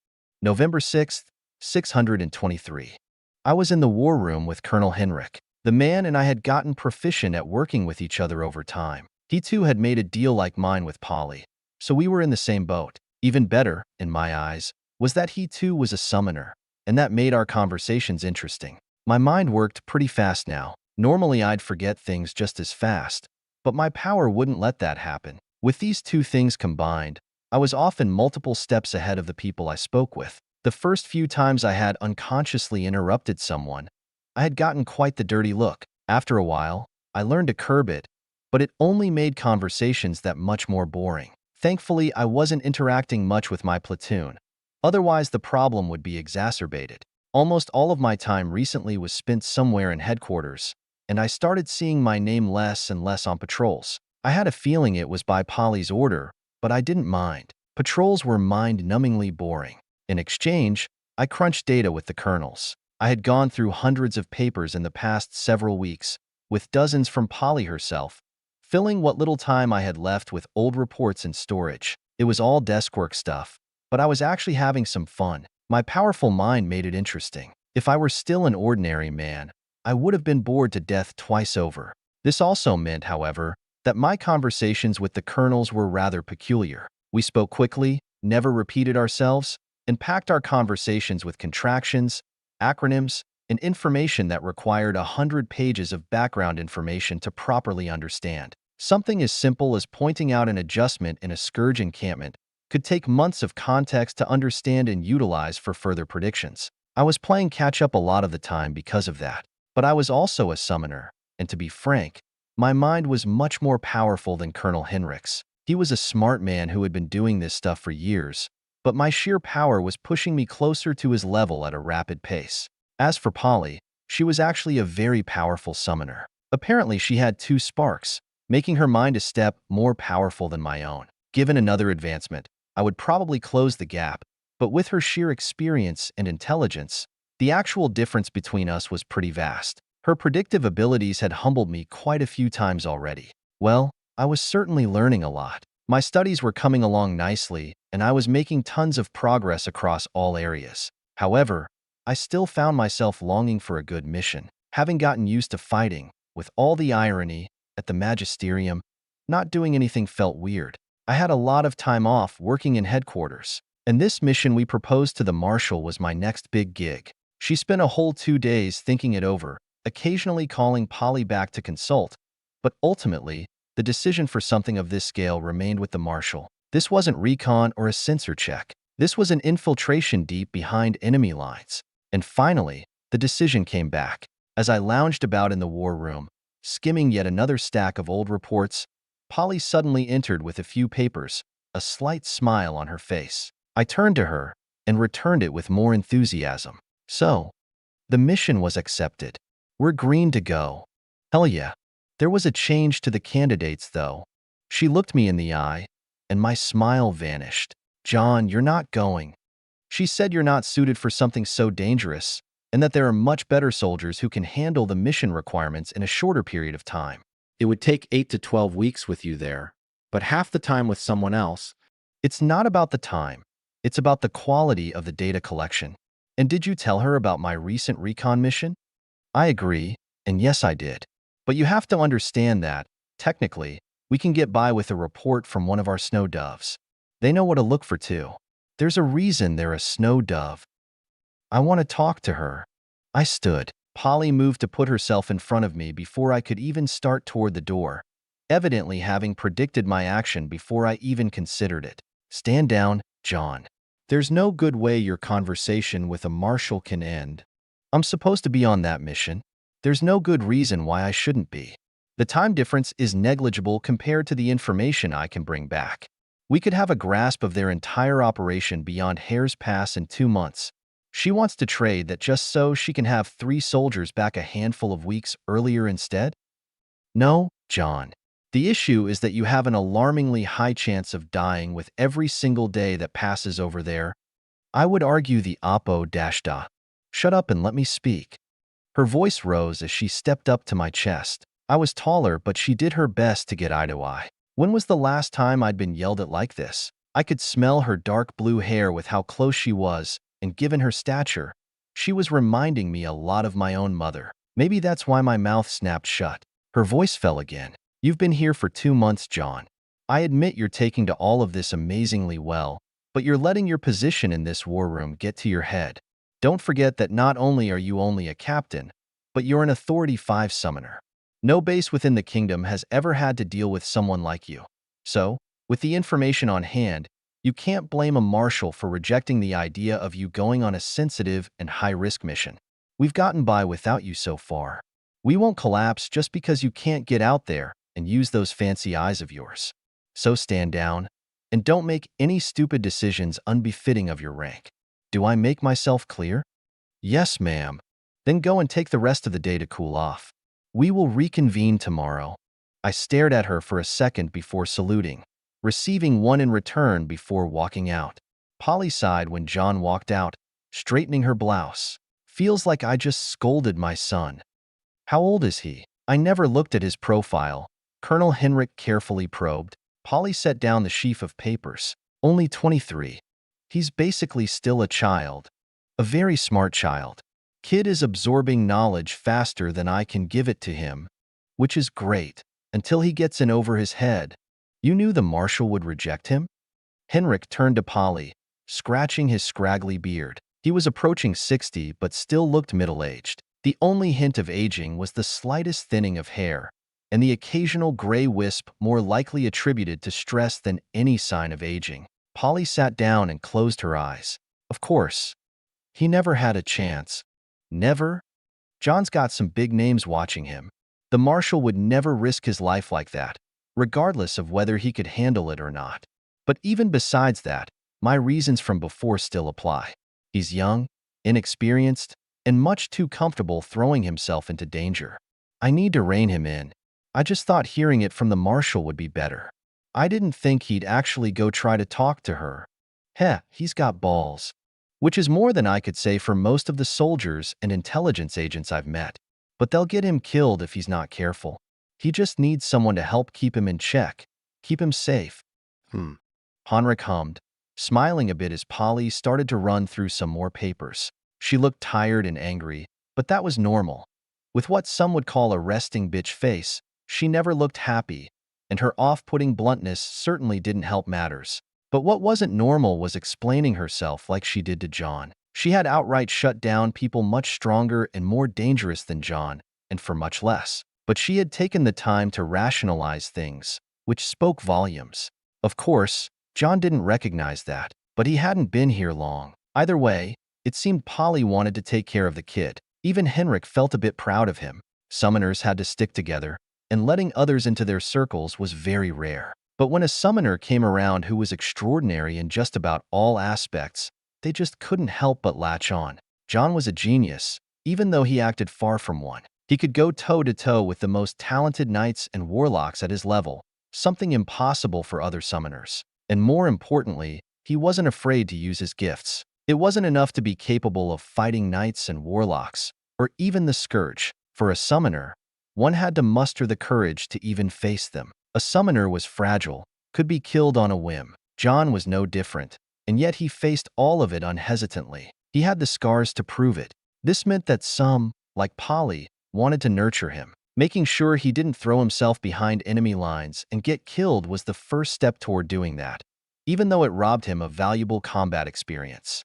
November 6th, 623. I was in the war room with Colonel Henrik. The man and I had gotten proficient at working with each other over time. He too had made a deal like mine with Polly, so we were in the same boat. Even better, in my eyes, was that he too was a summoner, and that made our conversations interesting. My mind worked pretty fast now. Normally I'd forget things just as fast, but my power wouldn't let that happen. With these 2 things combined, I was often multiple steps ahead of the people I spoke with. The first few times I had unconsciously interrupted someone, I had gotten quite the dirty look. After a while, I learned to curb it, but it only made conversations that much more boring. Thankfully, I wasn't interacting much with my platoon. Otherwise, the problem would be exacerbated. Almost all of my time recently was spent somewhere in headquarters, and I started seeing my name less and less on patrols. I had a feeling it was by Polly's order, but I didn't mind. Patrols were mind-numbingly boring. In exchange, I crunched data with the colonels. I had gone through hundreds of papers in the past several weeks, with dozens from Polly herself, filling what little time I had left with old reports and storage. It was all desk work stuff, but I was actually having some fun. My powerful mind made it interesting. If I were still an ordinary man, I would have been bored to death twice over. This also meant, however, that my conversations with the colonels were rather peculiar. We spoke quickly, never repeated ourselves, and packed our conversations with contractions, acronyms, and information that required 100 pages of background information to properly understand. Something as simple as pointing out an adjustment in a scourge encampment could take months of context to understand and utilize for further predictions. I was playing catch-up a lot of the time because of that. But I was also a summoner, and to be frank, my mind was much more powerful than Colonel Henrik's. He was a smart man who had been doing this stuff for years, but my sheer power was pushing me closer to his level at a rapid pace. As for Polly, she was actually a very powerful summoner. Apparently, she had 2 sparks, making her mind a step more powerful than my own. Given another advancement, I would probably close the gap, but with her sheer experience and intelligence, the actual difference between us was pretty vast. Her predictive abilities had humbled me quite a few times already. Well, I was certainly learning a lot. My studies were coming along nicely, and I was making tons of progress across all areas. However, I still found myself longing for a good mission. Having gotten used to fighting, with all the irony, at the Magisterium, not doing anything felt weird. I had a lot of time off working in headquarters, and this mission we proposed to the Marshal was my next big gig. She spent a whole 2 days thinking it over, occasionally calling Polly back to consult, but ultimately, the decision for something of this scale remained with the Marshal. This wasn't recon or a sensor check. This was an infiltration deep behind enemy lines. And finally, the decision came back. As I lounged about in the war room, skimming yet another stack of old reports, Polly suddenly entered with a few papers, a slight smile on her face. I turned to her and returned it with more enthusiasm. So, the mission was accepted. We're green to go. Hell yeah. There was a change to the candidates, though. She looked me in the eye, and my smile vanished. John, you're not going. She said you're not suited for something so dangerous, and that there are much better soldiers who can handle the mission requirements in a shorter period of time. It would take 8 to 12 weeks with you there, but half the time with someone else. It's not about the time. It's about the quality of the data collection. And did you tell her about my recent recon mission? I agree, and yes, I did. But you have to understand that, technically, we can get by with a report from one of our snow doves. They know what to look for too. There's a reason they're a snow dove. I want to talk to her. I stood. Polly moved to put herself in front of me before I could even start toward the door, evidently having predicted my action before I even considered it. Stand down, John. There's no good way your conversation with a marshal can end. I'm supposed to be on that mission. There's no good reason why I shouldn't be. The time difference is negligible compared to the information I can bring back. We could have a grasp of their entire operation beyond Hare's Pass in 2 months, She wants to trade that just so she can have 3 soldiers back a handful of weeks earlier instead? No, John. The issue is that you have an alarmingly high chance of dying with every single day that passes over there. I would argue the oppo-da. Shut up and let me speak. Her voice rose as she stepped up to my chest. I was taller, but she did her best to get eye to eye. When was the last time I'd been yelled at like this? I could smell her dark blue hair with how close she was, and given her stature, she was reminding me a lot of my own mother. Maybe that's why my mouth snapped shut. Her voice fell again. You've been here for 2 months, John. I admit you're taking to all of this amazingly well, but you're letting your position in this war room get to your head. Don't forget that not only are you only a captain, but you're an Authority 5 summoner. No base within the kingdom has ever had to deal with someone like you. So, with the information on hand, you can't blame a marshal for rejecting the idea of you going on a sensitive and high-risk mission. We've gotten by without you so far. We won't collapse just because you can't get out there and use those fancy eyes of yours. So stand down, and don't make any stupid decisions unbefitting of your rank. Do I make myself clear? Yes, ma'am. Then go and take the rest of the day to cool off. We will reconvene tomorrow. I stared at her for a second before saluting, receiving one in return before walking out. Polly sighed when John walked out, straightening her blouse. Feels like I just scolded my son. How old is he? I never looked at his profile. Colonel Henrik carefully probed. Polly set down the sheaf of papers. Only 23. He's basically still a child. A very smart child. Kid is absorbing knowledge faster than I can give it to him, which is great, until he gets in over his head. You knew the marshal would reject him? Henrik turned to Polly, scratching his scraggly beard. He was approaching 60 but still looked middle-aged. The only hint of aging was the slightest thinning of hair, and the occasional gray wisp more likely attributed to stress than any sign of aging. Polly sat down and closed her eyes. Of course. He never had a chance. Never? John's got some big names watching him. The marshal would never risk his life like that, regardless of whether he could handle it or not. But even besides that, my reasons from before still apply. He's young, inexperienced, and much too comfortable throwing himself into danger. I need to rein him in. I just thought hearing it from the marshal would be better. I didn't think he'd actually go try to talk to her. Heh, he's got balls. Which is more than I could say for most of the soldiers and intelligence agents I've met. But they'll get him killed if he's not careful. He just needs someone to help keep him in check, keep him safe. Henrik hummed, smiling a bit as Polly started to run through some more papers. She looked tired and angry, but that was normal. With what some would call a resting bitch face, she never looked happy, and her off-putting bluntness certainly didn't help matters. But what wasn't normal was explaining herself like she did to John. She had outright shut down people much stronger and more dangerous than John, and for much less. But she had taken the time to rationalize things, which spoke volumes. Of course, John didn't recognize that, but he hadn't been here long. Either way, it seemed Polly wanted to take care of the kid. Even Henrik felt a bit proud of him. Summoners had to stick together, and letting others into their circles was very rare. But when a summoner came around who was extraordinary in just about all aspects, they just couldn't help but latch on. John was a genius, even though he acted far from one. He could go toe-to-toe with the most talented knights and warlocks at his level, something impossible for other summoners. And more importantly, he wasn't afraid to use his gifts. It wasn't enough to be capable of fighting knights and warlocks, or even the Scourge. For a summoner, one had to muster the courage to even face them. A summoner was fragile, could be killed on a whim. John was no different, and yet he faced all of it unhesitantly. He had the scars to prove it. This meant that some, like Polly, wanted to nurture him. Making sure he didn't throw himself behind enemy lines and get killed was the first step toward doing that, even though it robbed him of valuable combat experience.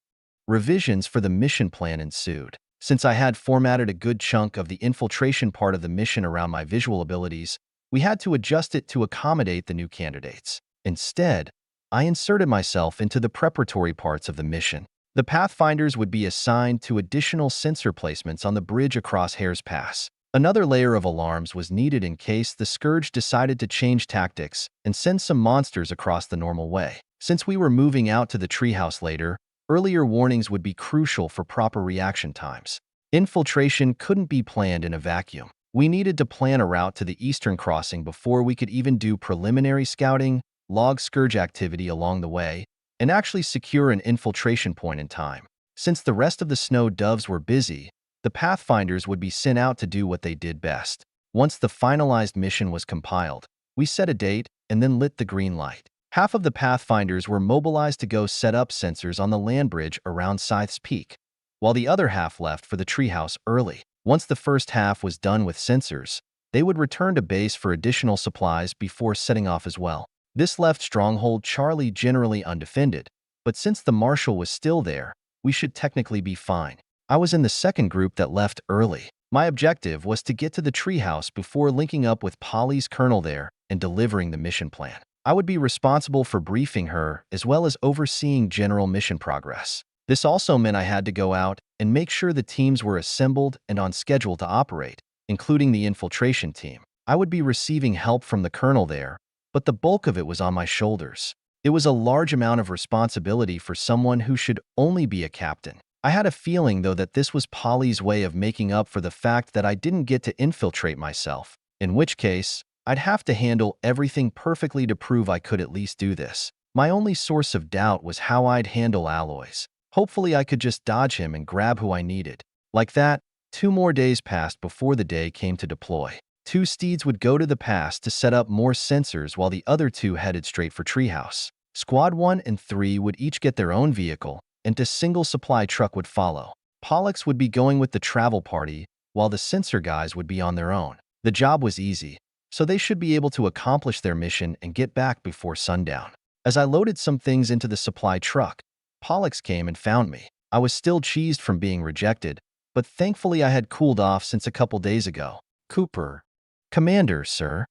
Revisions for the mission plan ensued. Since I had formatted a good chunk of the infiltration part of the mission around my visual abilities, we had to adjust it to accommodate the new candidates. Instead, I inserted myself into the preparatory parts of the mission. The Pathfinders would be assigned to additional sensor placements on the bridge across Hare's Pass. Another layer of alarms was needed in case the Scourge decided to change tactics and send some monsters across the normal way. Since we were moving out to the treehouse later, Earlier warnings would be crucial for proper reaction times. Infiltration couldn't be planned in a vacuum. We needed to plan a route to the eastern crossing before we could even do preliminary scouting, log scourge activity along the way, and actually secure an infiltration point in time. Since the rest of the snow doves were busy, the Pathfinders would be sent out to do what they did best. Once the finalized mission was compiled, we set a date and then lit the green light. Half of the Pathfinders were mobilized to go set up sensors on the land bridge around Scythe's Peak, while the other half left for the treehouse early. Once the first half was done with sensors, they would return to base for additional supplies before setting off as well. This left Stronghold Charlie generally undefended, but since the Marshal was still there, we should technically be fine. I was in the second group that left early. My objective was to get to the treehouse before linking up with Polly's colonel there and delivering the mission plan. I would be responsible for briefing her as well as overseeing general mission progress. This also meant I had to go out and make sure the teams were assembled and on schedule to operate, including the infiltration team. I would be receiving help from the colonel there, but the bulk of it was on my shoulders. It was a large amount of responsibility for someone who should only be a captain. I had a feeling, though, that this was Polly's way of making up for the fact that I didn't get to infiltrate myself, in which case, I'd have to handle everything perfectly to prove I could at least do this. My only source of doubt was how I'd handle Alloys. Hopefully I could just dodge him and grab who I needed. Like that, 2 more days passed before the day came to deploy. 2 steeds would go to the pass to set up more sensors while the other 2 headed straight for Treehouse. Squad 1 and 3 would each get their own vehicle, and a single supply truck would follow. Pollux would be going with the travel party, while the sensor guys would be on their own. The job was easy, so they should be able to accomplish their mission and get back before sundown. As I loaded some things into the supply truck, Pollux came and found me. I was still cheesed from being rejected, but thankfully I had cooled off since a couple days ago. Cooper. Commander, sir.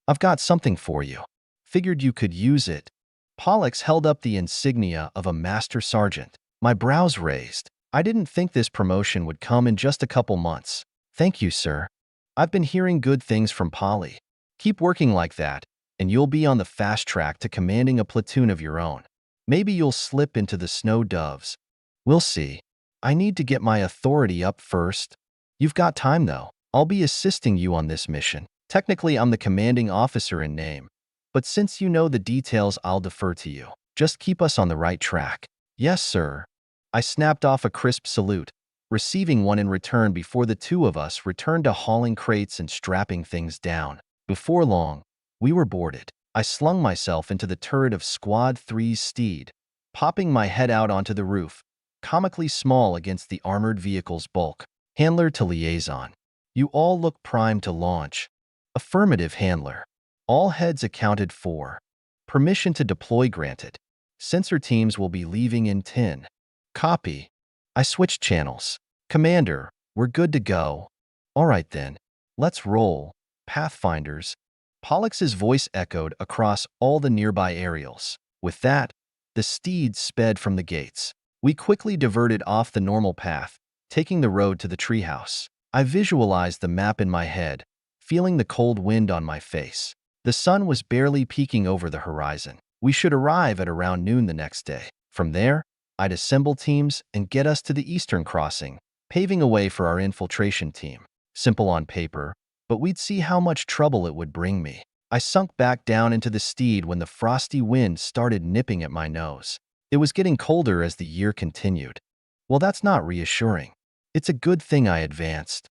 I've got something for you. Figured you could use it. Pollux held up the insignia of a Master Sergeant. My brows raised. I didn't think this promotion would come in just a couple months. Thank you, sir. I've been hearing good things from Polly. Keep working like that, and you'll be on the fast track to commanding a platoon of your own. Maybe you'll slip into the Snow Doves. We'll see. I need to get my authority up first. You've got time, though. I'll be assisting you on this mission. Technically, I'm the commanding officer in name, but since you know the details, I'll defer to you. Just keep us on the right track. Yes, sir. I snapped off a crisp salute, receiving one in return before the 2 of us returned to hauling crates and strapping things down. Before long, we were boarded. I slung myself into the turret of Squad 3's steed, popping my head out onto the roof, comically small against the armored vehicle's bulk. Handler to liaison. You all look primed to launch. Affirmative, Handler. All heads accounted for. Permission to deploy granted. Sensor teams will be leaving in 10. Copy. I switched channels. Commander, we're good to go. All right then. Let's roll. Pathfinders. Pollux's voice echoed across all the nearby aerials. With that, the steeds sped from the gates. We quickly diverted off the normal path, taking the road to the treehouse. I visualized the map in my head, feeling the cold wind on my face. The sun was barely peeking over the horizon. We should arrive at around noon the next day. From there, I'd assemble teams and get us to the eastern crossing, paving a way for our infiltration team. Simple on paper, but we'd see how much trouble it would bring me. I sunk back down into the steed when the frosty wind started nipping at my nose. It was getting colder as the year continued. Well, that's not reassuring. It's a good thing I advanced.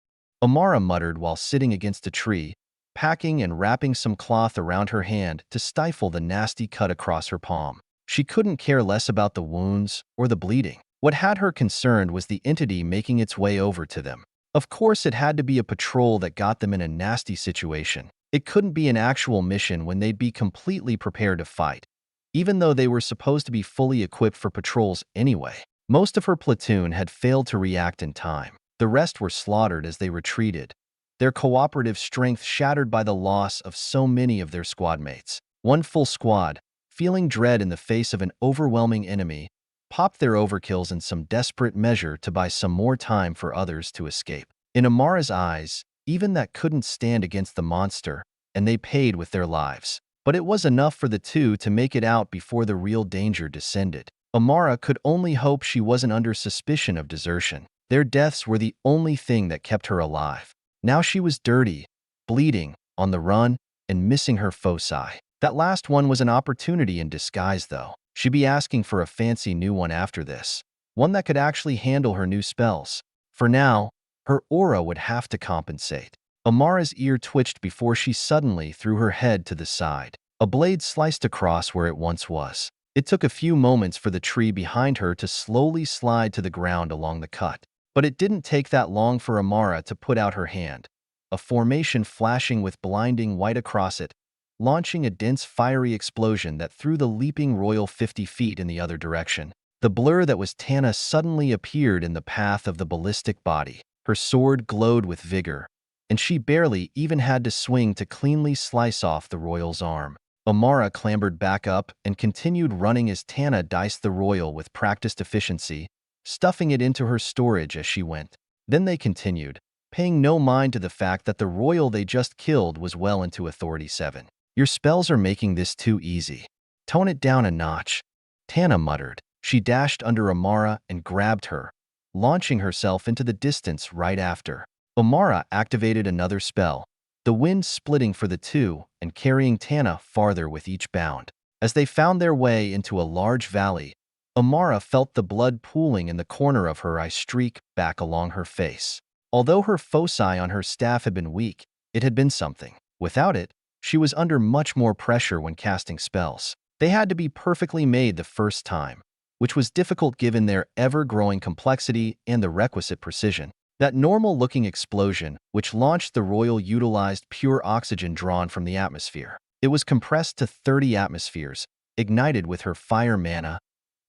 Amara muttered while sitting against a tree, packing and wrapping some cloth around her hand to stifle the nasty cut across her palm. She couldn't care less about the wounds or the bleeding. What had her concerned was the entity making its way over to them. Of course, it had to be a patrol that got them in a nasty situation. It couldn't be an actual mission when they'd be completely prepared to fight, even though they were supposed to be fully equipped for patrols anyway. Most of her platoon had failed to react in time. The rest were slaughtered as they retreated, their cooperative strength shattered by the loss of so many of their squad mates. One full squad, feeling dread in the face of an overwhelming enemy, popped their overkills in some desperate measure to buy some more time for others to escape. In Amara's eyes, even that couldn't stand against the monster, and they paid with their lives. But it was enough for the 2 to make it out before the real danger descended. Amara could only hope she wasn't under suspicion of desertion. Their deaths were the only thing that kept her alive. Now she was dirty, bleeding, on the run, and missing her foci. That last one was an opportunity in disguise, though. She'd be asking for a fancy new one after this. One that could actually handle her new spells. For now, her aura would have to compensate. Amara's ear twitched before she suddenly threw her head to the side. A blade sliced across where it once was. It took a few moments for the tree behind her to slowly slide to the ground along the cut. But it didn't take that long for Amara to put out her hand, a formation flashing with blinding white across it, launching a dense fiery explosion that threw the leaping royal 50 feet in the other direction. The blur that was Tana suddenly appeared in the path of the ballistic body. Her sword glowed with vigor, and she barely even had to swing to cleanly slice off the royal's arm. Amara clambered back up and continued running as Tana diced the royal with practiced efficiency, stuffing it into her storage as she went. Then they continued, paying no mind to the fact that the royal they just killed was well into Authority 7. Your spells are making this too easy. Tone it down a notch, Tana muttered. She dashed under Amara and grabbed her, launching herself into the distance right after. Amara activated another spell, the wind splitting for the two and carrying Tana farther with each bound. As they found their way into a large valley, Amara felt the blood pooling in the corner of her eye streak back along her face. Although her foci on her staff had been weak, it had been something. Without it, she was under much more pressure when casting spells. They had to be perfectly made the first time, which was difficult given their ever-growing complexity and the requisite precision. That normal-looking explosion, which launched the royal, utilized pure oxygen drawn from the atmosphere. It was compressed to 30 atmospheres, ignited with her fire mana,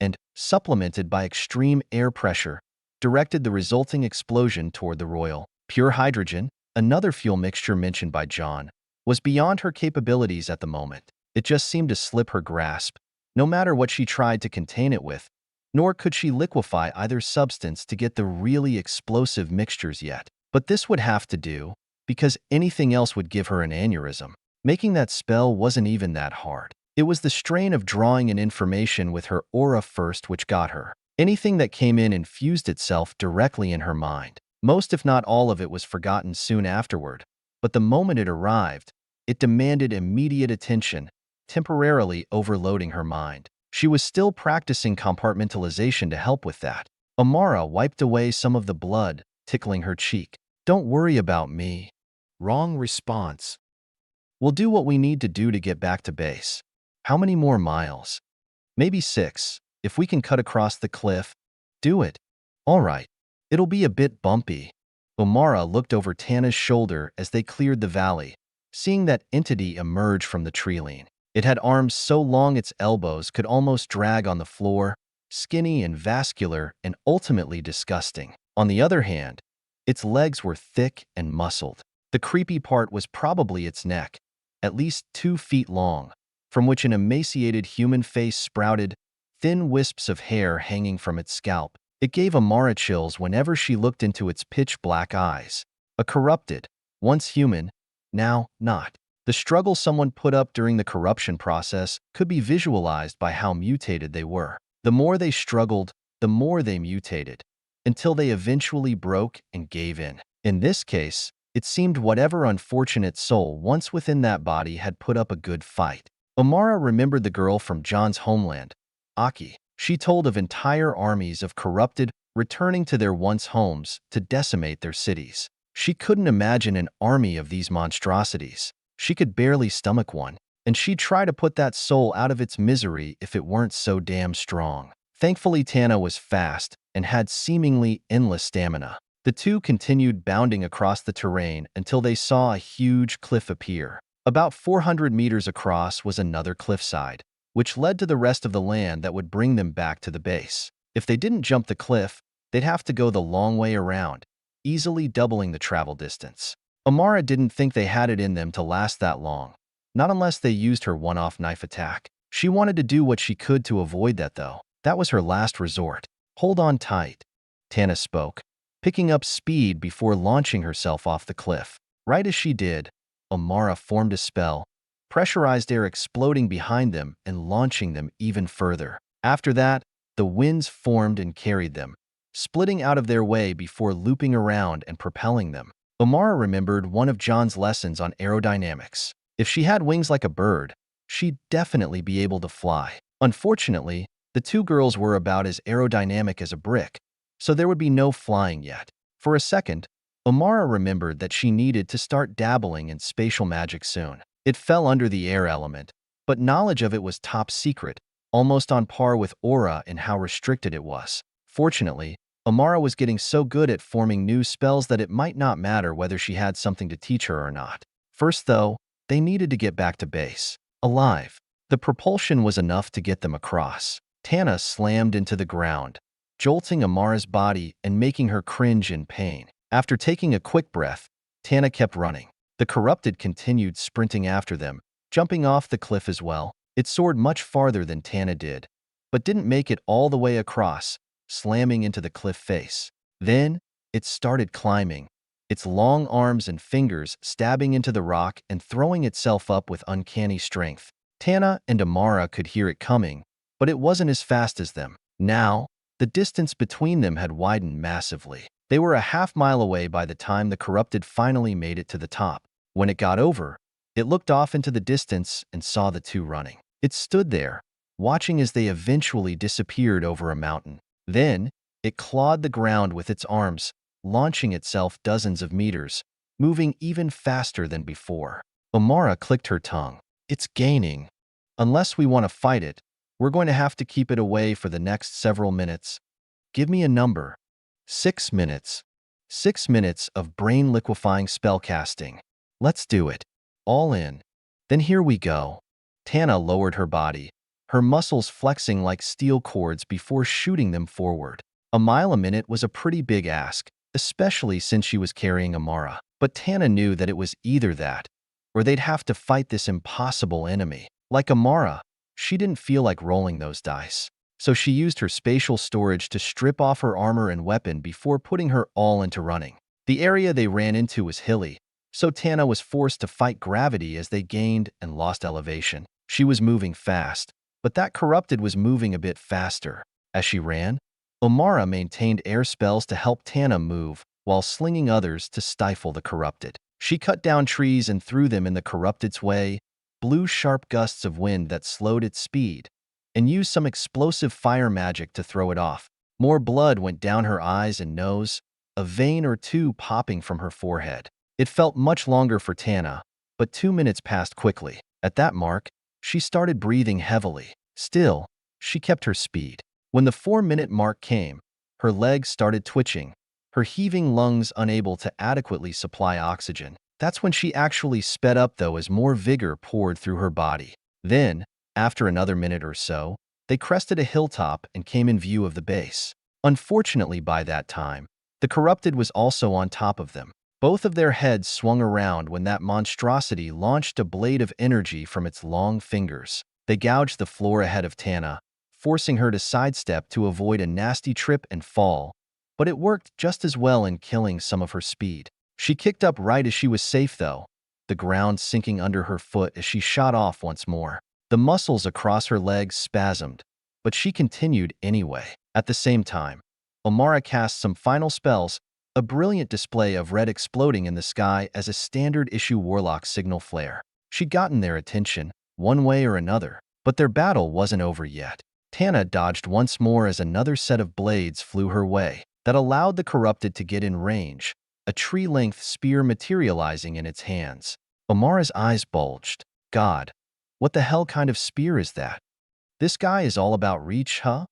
and, supplemented by extreme air pressure, directed the resulting explosion toward the royal. Pure hydrogen, another fuel mixture mentioned by John, was beyond her capabilities at the moment. It just seemed to slip her grasp, no matter what she tried to contain it with, nor could she liquefy either substance to get the really explosive mixtures yet. But this would have to do, because anything else would give her an aneurysm. Making that spell wasn't even that hard. It was the strain of drawing in information with her aura first which got her. Anything that came in infused itself directly in her mind. Most if not all of it was forgotten soon afterward, but the moment it arrived, it demanded immediate attention, temporarily overloading her mind. She was still practicing compartmentalization to help with that. Amara wiped away some of the blood, tickling her cheek. Don't worry about me. Wrong response. We'll do what we need to do to get back to base. How many more miles? Maybe 6. If we can cut across the cliff, do it. All right. It'll be a bit bumpy. Amara looked over Tana's shoulder as they cleared the valley, seeing that entity emerge from the treeline. It had arms so long its elbows could almost drag on the floor, skinny and vascular and ultimately disgusting. On the other hand, its legs were thick and muscled. The creepy part was probably its neck, at least 2 feet long, from which an emaciated human face sprouted, thin wisps of hair hanging from its scalp. It gave Amara chills whenever she looked into its pitch-black eyes. A corrupted, once human, now not. The struggle someone put up during the corruption process could be visualized by how mutated they were. The more they struggled, the more they mutated, until they eventually broke and gave in. In this case, it seemed whatever unfortunate soul once within that body had put up a good fight. Amara remembered the girl from John's homeland, Aki. She told of entire armies of corrupted returning to their once homes to decimate their cities. She couldn't imagine an army of these monstrosities. She could barely stomach one, and she'd try to put that soul out of its misery if it weren't so damn strong. Thankfully, Tana was fast and had seemingly endless stamina. The two continued bounding across the terrain until they saw a huge cliff appear. About 400 meters across was another cliffside, which led to the rest of the land that would bring them back to the base. If they didn't jump the cliff, they'd have to go the long way around, easily doubling the travel distance. Amara didn't think they had it in them to last that long, not unless they used her one-off knife attack. She wanted to do what she could to avoid that, though. That was her last resort. Hold on tight, Tana spoke, picking up speed before launching herself off the cliff. Right as she did, Amara formed a spell, pressurized air exploding behind them and launching them even further. After that, the winds formed and carried them, splitting out of their way before looping around and propelling them. Omara remembered one of John's lessons on aerodynamics. If she had wings like a bird, she'd definitely be able to fly. Unfortunately, the two girls were about as aerodynamic as a brick, so there would be no flying yet. For a second, Omara remembered that she needed to start dabbling in spatial magic soon. It fell under the air element, but knowledge of it was top secret, almost on par with aura in how restricted it was. Fortunately, Omara was getting so good at forming new spells that it might not matter whether she had something to teach her or not. First, though, they needed to get back to base, alive. The propulsion was enough to get them across. Tana slammed into the ground, jolting Omara's body and making her cringe in pain. After taking a quick breath, Tana kept running. The corrupted continued sprinting after them, jumping off the cliff as well. It soared much farther than Tana did, but didn't make it all the way across, slamming into the cliff face. Then, it started climbing, its long arms and fingers stabbing into the rock and throwing itself up with uncanny strength. Tana and Omara could hear it coming, but it wasn't as fast as them. Now, the distance between them had widened massively. They were a half-mile away by the time the corrupted finally made it to the top. When it got over, it looked off into the distance and saw the two running. It stood there, watching as they eventually disappeared over a mountain. Then, it clawed the ground with its arms, launching itself dozens of meters, moving even faster than before. Omara clicked her tongue. It's gaining. Unless we want to fight it, we're going to have to keep it away for the next several minutes. Give me a number. 6 minutes. 6 minutes of brain-liquefying spellcasting. Let's do it. All in. Then here we go. Tana lowered her body, her muscles flexing like steel cords before shooting them forward. A mile a minute was a pretty big ask, especially since she was carrying Omara. But Tana knew that it was either that, or they'd have to fight this impossible enemy. Like Omara, she didn't feel like rolling those dice. So she used her spatial storage to strip off her armor and weapon before putting her all into running. The area they ran into was hilly, so Tana was forced to fight gravity as they gained and lost elevation. She was moving fast, but that corrupted was moving a bit faster. As she ran, Omara maintained air spells to help Tana move, while slinging others to stifle the corrupted. She cut down trees and threw them in the corrupted's way, blew sharp gusts of wind that slowed its speed, and used some explosive fire magic to throw it off. More blood went down her eyes and nose, a vein or two popping from her forehead. It felt much longer for Tana, but 2 minutes passed quickly. At that mark, she started breathing heavily. Still, she kept her speed. When the 4-minute mark came, her legs started twitching, her heaving lungs unable to adequately supply oxygen. That's when she actually sped up, though, as more vigor poured through her body. Then, after another minute or so, they crested a hilltop and came in view of the base. Unfortunately, by that time, the corrupted was also on top of them. Both of their heads swung around when that monstrosity launched a blade of energy from its long fingers. They gouged the floor ahead of Tana, forcing her to sidestep to avoid a nasty trip and fall, but it worked just as well in killing some of her speed. She kicked up right as she was safe, though, the ground sinking under her foot as she shot off once more. The muscles across her legs spasmed, but she continued anyway. At the same time, Omara cast some final spells, a brilliant display of red exploding in the sky as a standard-issue warlock signal flare. She'd gotten their attention, one way or another, but their battle wasn't over yet. Tana dodged once more as another set of blades flew her way. That allowed the corrupted to get in range, a tree-length spear materializing in its hands. Omara's eyes bulged. God, what the hell kind of spear is that? This guy is all about reach, huh?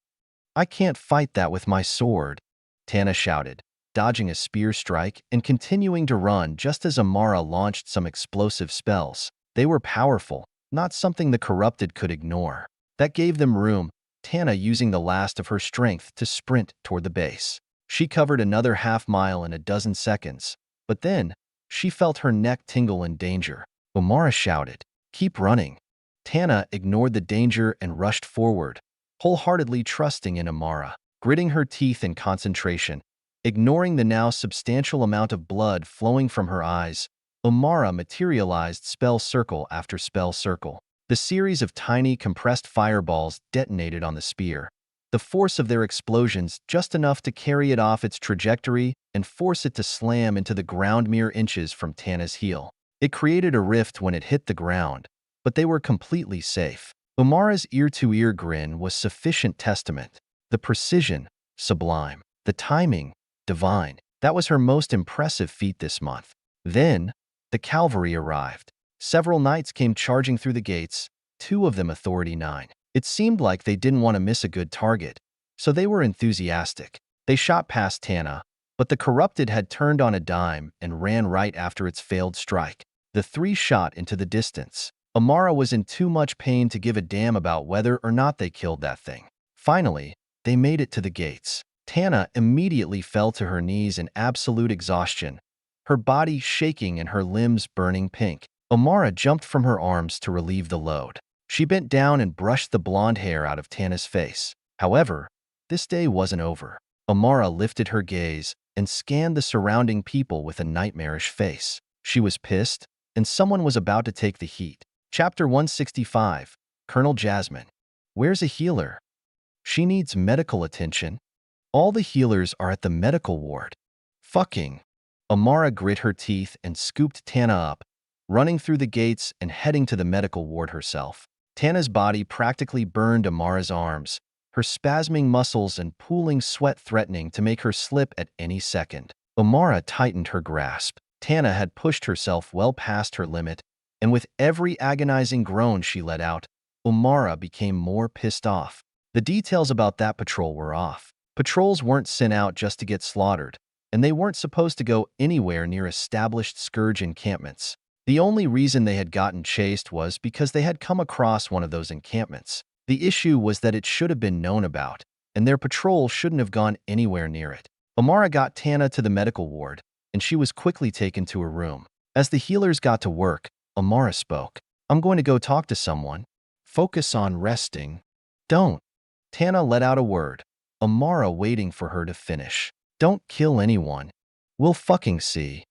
I can't fight that with my sword, Tana shouted, dodging a spear strike and continuing to run just as Omara launched some explosive spells. They were powerful, not something the corrupted could ignore. That gave them room, Tana using the last of her strength to sprint toward the base. She covered another half-mile in a dozen seconds, but then she felt her neck tingle in danger. Omara shouted, "Keep running." Tana ignored the danger and rushed forward, wholeheartedly trusting in Omara. Gritting her teeth in concentration, ignoring the now substantial amount of blood flowing from her eyes, Omara materialized spell circle after spell circle. The series of tiny compressed fireballs detonated on the spear. the force of their explosions just enough to carry it off its trajectory and force it to slam into the ground mere inches from Tana's heel. It created a rift when it hit the ground, but they were completely safe. Umara's ear-to-ear grin was sufficient testament. The precision, sublime. The timing, divine. That was her most impressive feat this month. Then, the cavalry arrived. Several knights came charging through the gates, 2 of them Authority 9. It seemed like they didn't want to miss a good target, so they were enthusiastic. They shot past Tana, but the corrupted had turned on a dime and ran right after its failed strike. The 3 shot into the distance. Umara was in too much pain to give a damn about whether or not they killed that thing. Finally, they made it to the gates. Tana immediately fell to her knees in absolute exhaustion, her body shaking and her limbs burning pink. Umara jumped from her arms to relieve the load. She bent down and brushed the blonde hair out of Tana's face. However, this day wasn't over. Umara lifted her gaze and scanned the surrounding people with a nightmarish face. She was pissed, and someone was about to take the heat. Chapter 165, Colonel Jasmine. Where's a healer? She needs medical attention. All the healers are at the medical ward. Fucking. Umara grit her teeth and scooped Tana up, running through the gates and heading to the medical ward herself. Tana's body practically burned Umara's arms, her spasming muscles and pooling sweat threatening to make her slip at any second. Umara tightened her grasp. Tana had pushed herself well past her limit, and with every agonizing groan she let out, Umara became more pissed off. The details about that patrol were off. Patrols weren't sent out just to get slaughtered, and they weren't supposed to go anywhere near established scourge encampments. The only reason they had gotten chased was because they had come across one of those encampments. The issue was that it should have been known about, and their patrol shouldn't have gone anywhere near it. Umara got Tana to the medical ward, and she was quickly taken to her room. As the healers got to work, Umara spoke. I'm going to go talk to someone. Focus on resting. Don't. Tana let out a word, Umara waiting for her to finish. Don't kill anyone. We'll fucking see.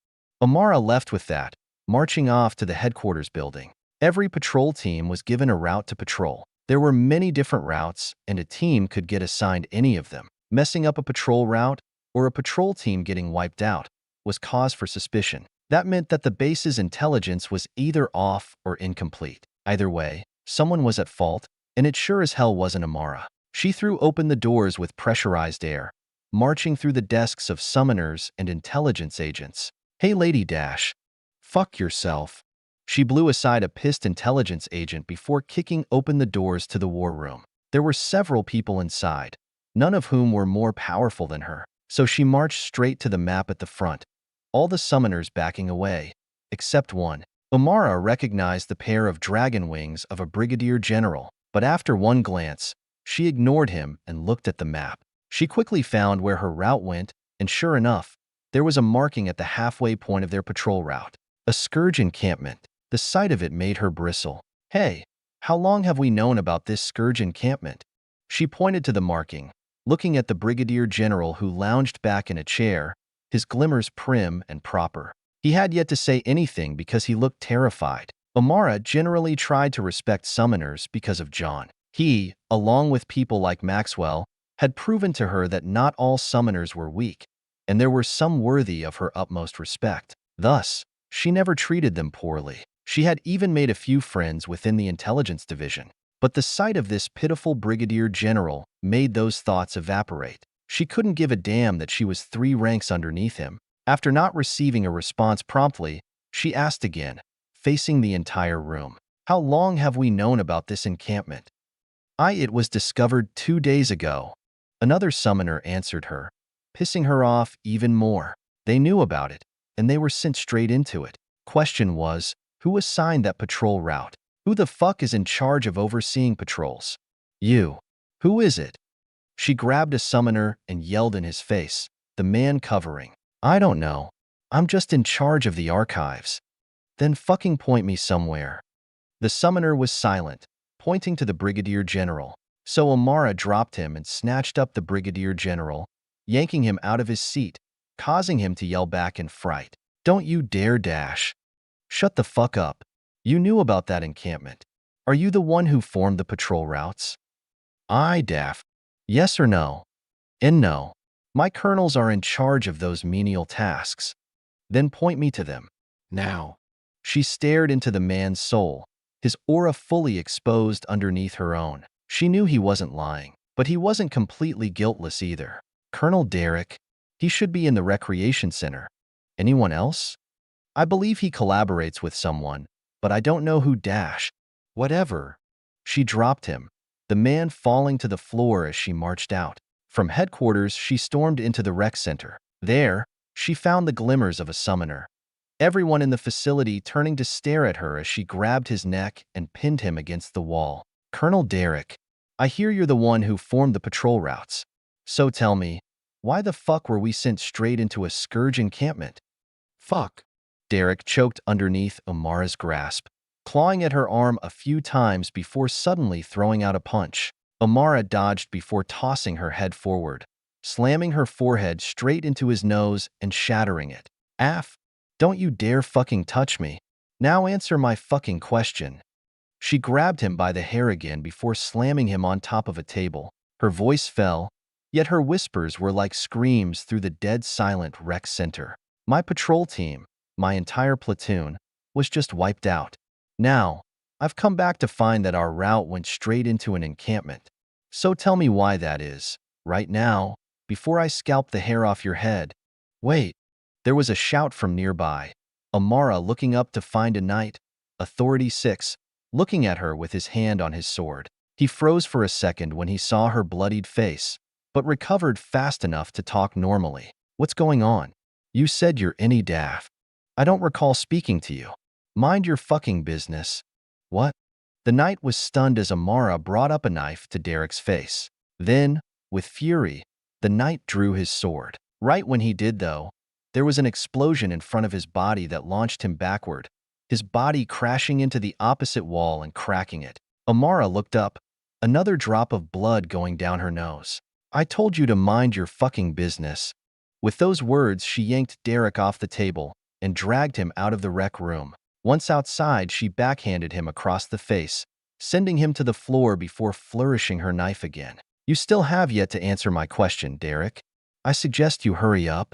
Umara left with that, marching off to the headquarters building. Every patrol team was given a route to patrol. There were many different routes, and a team could get assigned any of them. Messing up a patrol route, or a patrol team getting wiped out, was cause for suspicion. That meant that the base's intelligence was either off or incomplete. Either way, someone was at fault, and it sure as hell wasn't Umara. She threw open the doors with pressurized air, marching through the desks of summoners and intelligence agents. Hey Lady Dash. Fuck yourself. She blew aside a pissed intelligence agent before kicking open the doors to the war room. There were several people inside, none of whom were more powerful than her, so she marched straight to the map at the front, all the summoners backing away, except one. Umara recognized the pair of dragon wings of a brigadier general, but after one glance, she ignored him and looked at the map. She quickly found where her route went, and sure enough, there was a marking at the halfway point of their patrol route. A scourge encampment. The sight of it made her bristle. Hey, how long have we known about this scourge encampment? She pointed to the marking, looking at the brigadier general who lounged back in a chair, his glimmers prim and proper. He had yet to say anything because he looked terrified. Umara generally tried to respect summoners because of John. He, along with people like Maxwell, had proven to her that not all summoners were weak, and there were some worthy of her utmost respect. Thus, she never treated them poorly. She had even made a few friends within the intelligence division. But the sight of this pitiful brigadier general made those thoughts evaporate. She couldn't give a damn that she was 3 ranks underneath him. After not receiving a response promptly, she asked again, facing the entire room. How long have we known about this encampment? It was discovered 2 days ago. Another summoner answered her, pissing her off even more. They knew about it, and they were sent straight into it. Question was, who assigned that patrol route? Who the fuck is in charge of overseeing patrols? You. Who is it? She grabbed a summoner and yelled in his face, the man covering. I don't know. I'm just in charge of the archives. Then fucking point me somewhere. The summoner was silent, pointing to the brigadier general. So Umara dropped him and snatched up the brigadier general, yanking him out of his seat, causing him to yell back in fright. Don't you dare dash. Shut the fuck up. You knew about that encampment. Are you the one who formed the patrol routes? Daff. Yes or no? And no. My colonels are in charge of those menial tasks. Then point me to them. Now. She stared into the man's soul, his aura fully exposed underneath her own. She knew he wasn't lying, but he wasn't completely guiltless either. Colonel Derek, he should be in the recreation center. Anyone else? I believe he collaborates with someone, but I don't know who dash. Whatever. She dropped him, the man falling to the floor as she marched out. From headquarters, she stormed into the rec center. There, she found the glimmers of a summoner. Everyone in the facility turning to stare at her as she grabbed his neck and pinned him against the wall. Colonel Derek, I hear you're the one who formed the patrol routes. So tell me, why the fuck were we sent straight into a scourge encampment? Fuck. Derek choked underneath Amara's grasp, clawing at her arm a few times before suddenly throwing out a punch. Amara dodged before tossing her head forward, slamming her forehead straight into his nose and shattering it. Aff, don't you dare fucking touch me. Now answer my fucking question. She grabbed him by the hair again before slamming him on top of a table. Her voice fell, yet her whispers were like screams through the dead silent rec center. My patrol team, my entire platoon, was just wiped out. Now, I've come back to find that our route went straight into an encampment. So tell me why that is, right now, before I scalp the hair off your head. Wait, there was a shout from nearby. Amara looking up to find a knight, Authority 6, looking at her with his hand on his sword. He froze for a second when he saw her bloodied face, but recovered fast enough to talk normally. What's going on? You said you're any daft. I don't recall speaking to you. Mind your fucking business. What? The knight was stunned as Amara brought up a knife to Derek's face. Then, with fury, the knight drew his sword. Right when he did, though, there was an explosion in front of his body that launched him backward, his body crashing into the opposite wall and cracking it. Amara looked up, another drop of blood going down her nose. I told you to mind your fucking business. With those words, she yanked Derek off the table and dragged him out of the rec room. Once outside, she backhanded him across the face, sending him to the floor before flourishing her knife again. You still have yet to answer my question, Derek. I suggest you hurry up.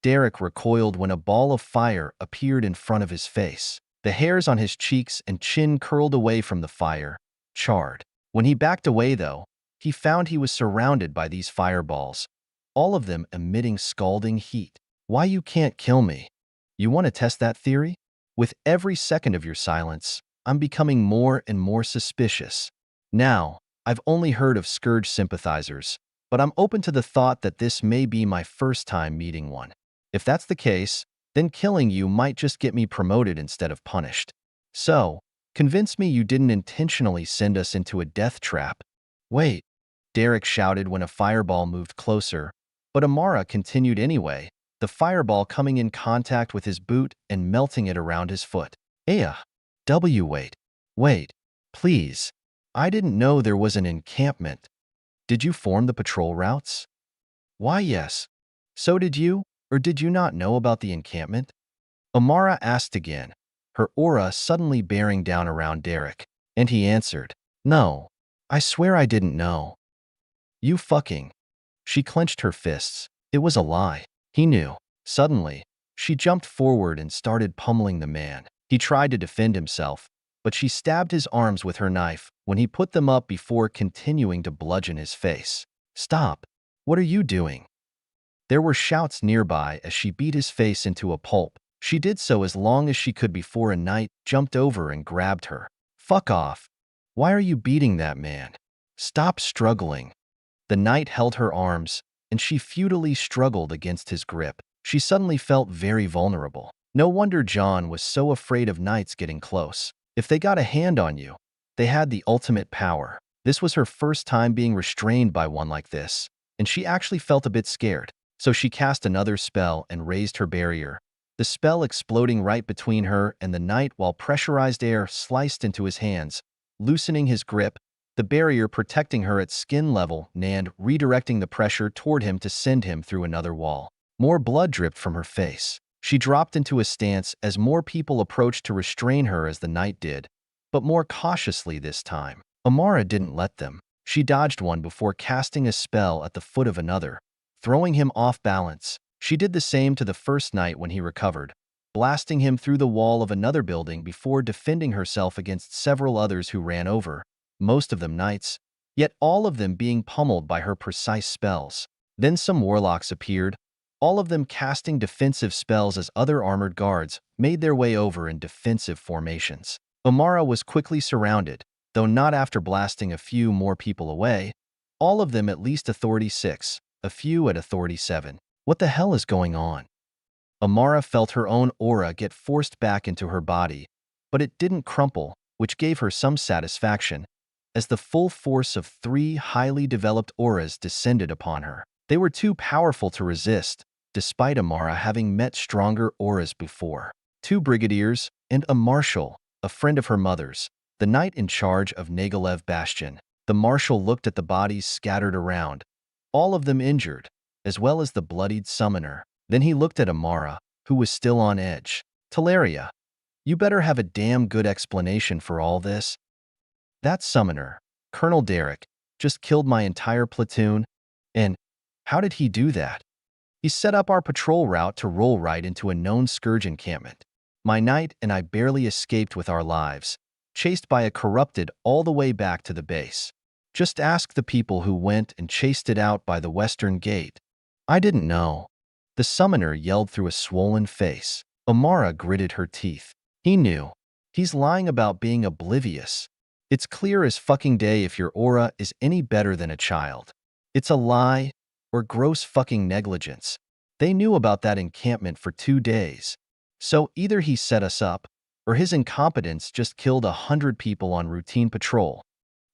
Derek recoiled when a ball of fire appeared in front of his face. The hairs on his cheeks and chin curled away from the fire, charred. When he backed away, though, he found he was surrounded by these fireballs, all of them emitting scalding heat. Why you can't kill me? You want to test that theory? With every second of your silence, I'm becoming more and more suspicious. Now, I've only heard of Scourge sympathizers, but I'm open to the thought that this may be my first time meeting one. If that's the case, then killing you might just get me promoted instead of punished. So, convince me you didn't intentionally send us into a death trap. Wait, Derek shouted when a fireball moved closer, but Amara continued anyway, the fireball coming in contact with his boot and melting it around his foot. Wait, please. I didn't know there was an encampment. Did you form the patrol routes? Why, yes. So did you, or did you not know about the encampment? Amara asked again, her aura suddenly bearing down around Derek, and he answered, No, I swear I didn't know. You fucking. She clenched her fists. It was a lie. He knew. Suddenly, she jumped forward and started pummeling the man. He tried to defend himself, but she stabbed his arms with her knife when he put them up before continuing to bludgeon his face. Stop. What are you doing? There were shouts nearby as she beat his face into a pulp. She did so as long as she could before a knight jumped over and grabbed her. Fuck off. Why are you beating that man? Stop struggling. The knight held her arms, and she futilely struggled against his grip. She suddenly felt very vulnerable. No wonder John was so afraid of knights getting close. If they got a hand on you, they had the ultimate power. This was her first time being restrained by one like this, and she actually felt a bit scared. So she cast another spell and raised her barrier, the spell exploding right between her and the knight while pressurized air sliced into his hands, loosening his grip, the barrier protecting her at skin level and redirecting the pressure toward him to send him through another wall. More blood dripped from her face. She dropped into a stance as more people approached to restrain her as the knight did, but more cautiously this time. Amara didn't let them. She dodged one before casting a spell at the foot of another, throwing him off balance. She did the same to the first knight when he recovered, blasting him through the wall of another building before defending herself against several others who ran over, most of them knights, yet all of them being pummeled by her precise spells. Then some warlocks appeared, all of them casting defensive spells as other armored guards made their way over in defensive formations. Amara was quickly surrounded, though not after blasting a few more people away, all of them at least Authority 6, a few at Authority 7. What the hell is going on? Amara felt her own aura get forced back into her body, but it didn't crumple, which gave her some satisfaction, as the full force of 3 highly developed auras descended upon her. They were too powerful to resist, despite Amara having met stronger auras before. 2 brigadiers and a marshal, a friend of her mother's, the knight in charge of Nagalev Bastion. The marshal looked at the bodies scattered around, all of them injured, as well as the bloodied summoner. Then he looked at Amara, who was still on edge. Teleria, you better have a damn good explanation for all this. That summoner, Colonel Derek, just killed my entire platoon, and how did he do that? He set up our patrol route to roll right into a known scourge encampment. My knight and I barely escaped with our lives, chased by a corrupted all the way back to the base. Just ask the people who went and chased it out by the western gate. I didn't know. The summoner yelled through a swollen face. Amara gritted her teeth. He knew. He's lying about being oblivious. It's clear as fucking day if your aura is any better than a child. It's a lie or gross fucking negligence. They knew about that encampment for 2 days. So either he set us up, or his incompetence just killed 100 people on routine patrol.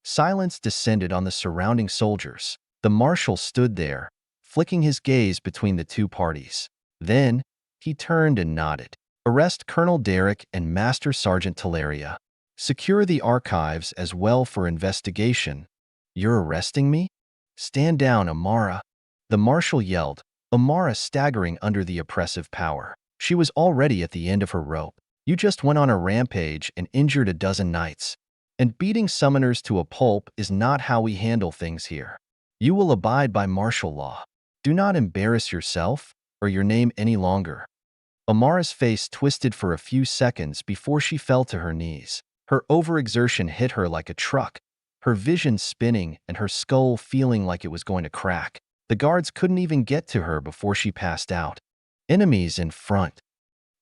Silence descended on the surrounding soldiers. The marshal stood there, flicking his gaze between the 2 parties. Then, he turned and nodded. Arrest Colonel Derek and Master Sergeant Teleria. Secure the archives as well for investigation. You're arresting me? Stand down, Amara. The marshal yelled, Amara staggering under the oppressive power. She was already at the end of her rope. You just went on a rampage and injured a dozen knights. And beating summoners to a pulp is not how we handle things here. You will abide by martial law. Do not embarrass yourself or your name any longer. Amara's face twisted for a few seconds before she fell to her knees. Her overexertion hit her like a truck, her vision spinning and her skull feeling like it was going to crack. The guards couldn't even get to her before she passed out. Enemies in front.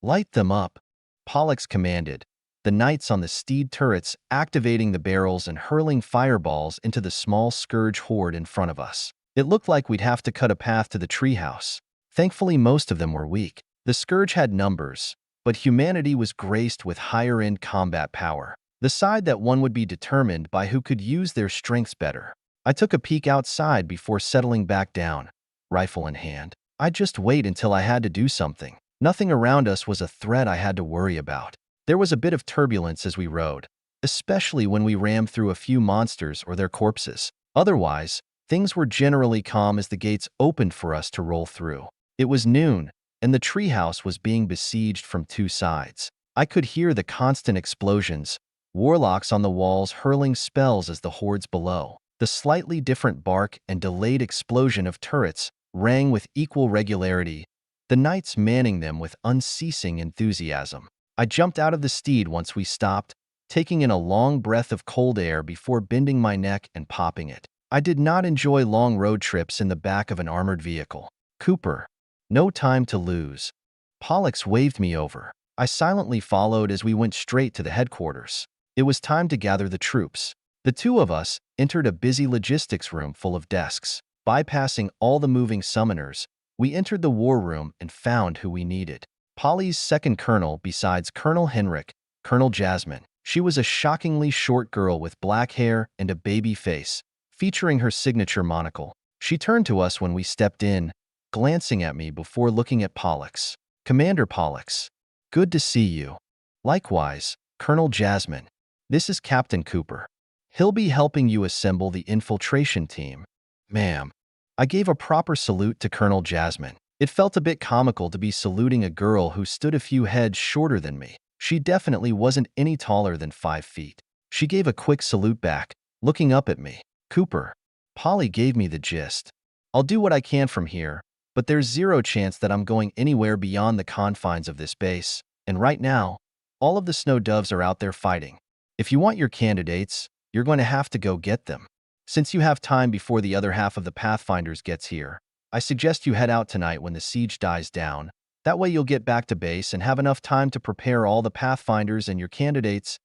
Light them up, Pollux commanded, the knights on the steed turrets activating the barrels and hurling fireballs into the small scourge horde in front of us. It looked like we'd have to cut a path to the treehouse. Thankfully, most of them were weak. The scourge had numbers, but humanity was graced with higher-end combat power. The side that won would be determined by who could use their strengths better. I took a peek outside before settling back down, rifle in hand. I'd just wait until I had to do something. Nothing around us was a threat I had to worry about. There was a bit of turbulence as we rode, especially when we rammed through a few monsters or their corpses. Otherwise, things were generally calm as the gates opened for us to roll through. It was noon, and the treehouse was being besieged from 2 sides. I could hear the constant explosions, warlocks on the walls hurling spells as the hordes below. The slightly different bark and delayed explosion of turrets rang with equal regularity, the knights manning them with unceasing enthusiasm. I jumped out of the steed once we stopped, taking in a long breath of cold air before bending my neck and popping it. I did not enjoy long road trips in the back of an armored vehicle. Cooper. No time to lose. Pollux waved me over. I silently followed as we went straight to the headquarters. It was time to gather the troops. The 2 of us entered a busy logistics room full of desks. Bypassing all the moving summoners, we entered the war room and found who we needed. Polly's second colonel besides Colonel Henrik, Colonel Jasmine. She was a shockingly short girl with black hair and a baby face, featuring her signature monocle. She turned to us when we stepped in, glancing at me before looking at Pollux. Commander Pollux. Good to see you. Likewise, Colonel Jasmine. This is Captain Cooper. He'll be helping you assemble the infiltration team. Ma'am. I gave a proper salute to Colonel Jasmine. It felt a bit comical to be saluting a girl who stood a few heads shorter than me. She definitely wasn't any taller than 5 feet. She gave a quick salute back, looking up at me. Cooper. Polly gave me the gist. I'll do what I can from here, but there's zero chance that I'm going anywhere beyond the confines of this base. And right now, all of the snow doves are out there fighting. If you want your candidates, you're going to have to go get them. Since you have time before the other half of the Pathfinders gets here, I suggest you head out tonight when the siege dies down. That way you'll get back to base and have enough time to prepare all the Pathfinders and your candidates.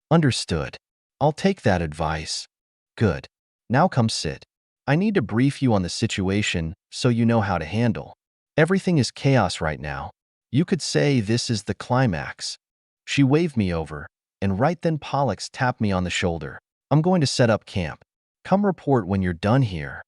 Understood. I'll take that advice. Good. Now come sit. I need to brief you on the situation so you know how to handle. Everything is chaos right now. You could say this is the climax. She waved me over, and right then Pollux tapped me on the shoulder. I'm going to set up camp. Come report when you're done here.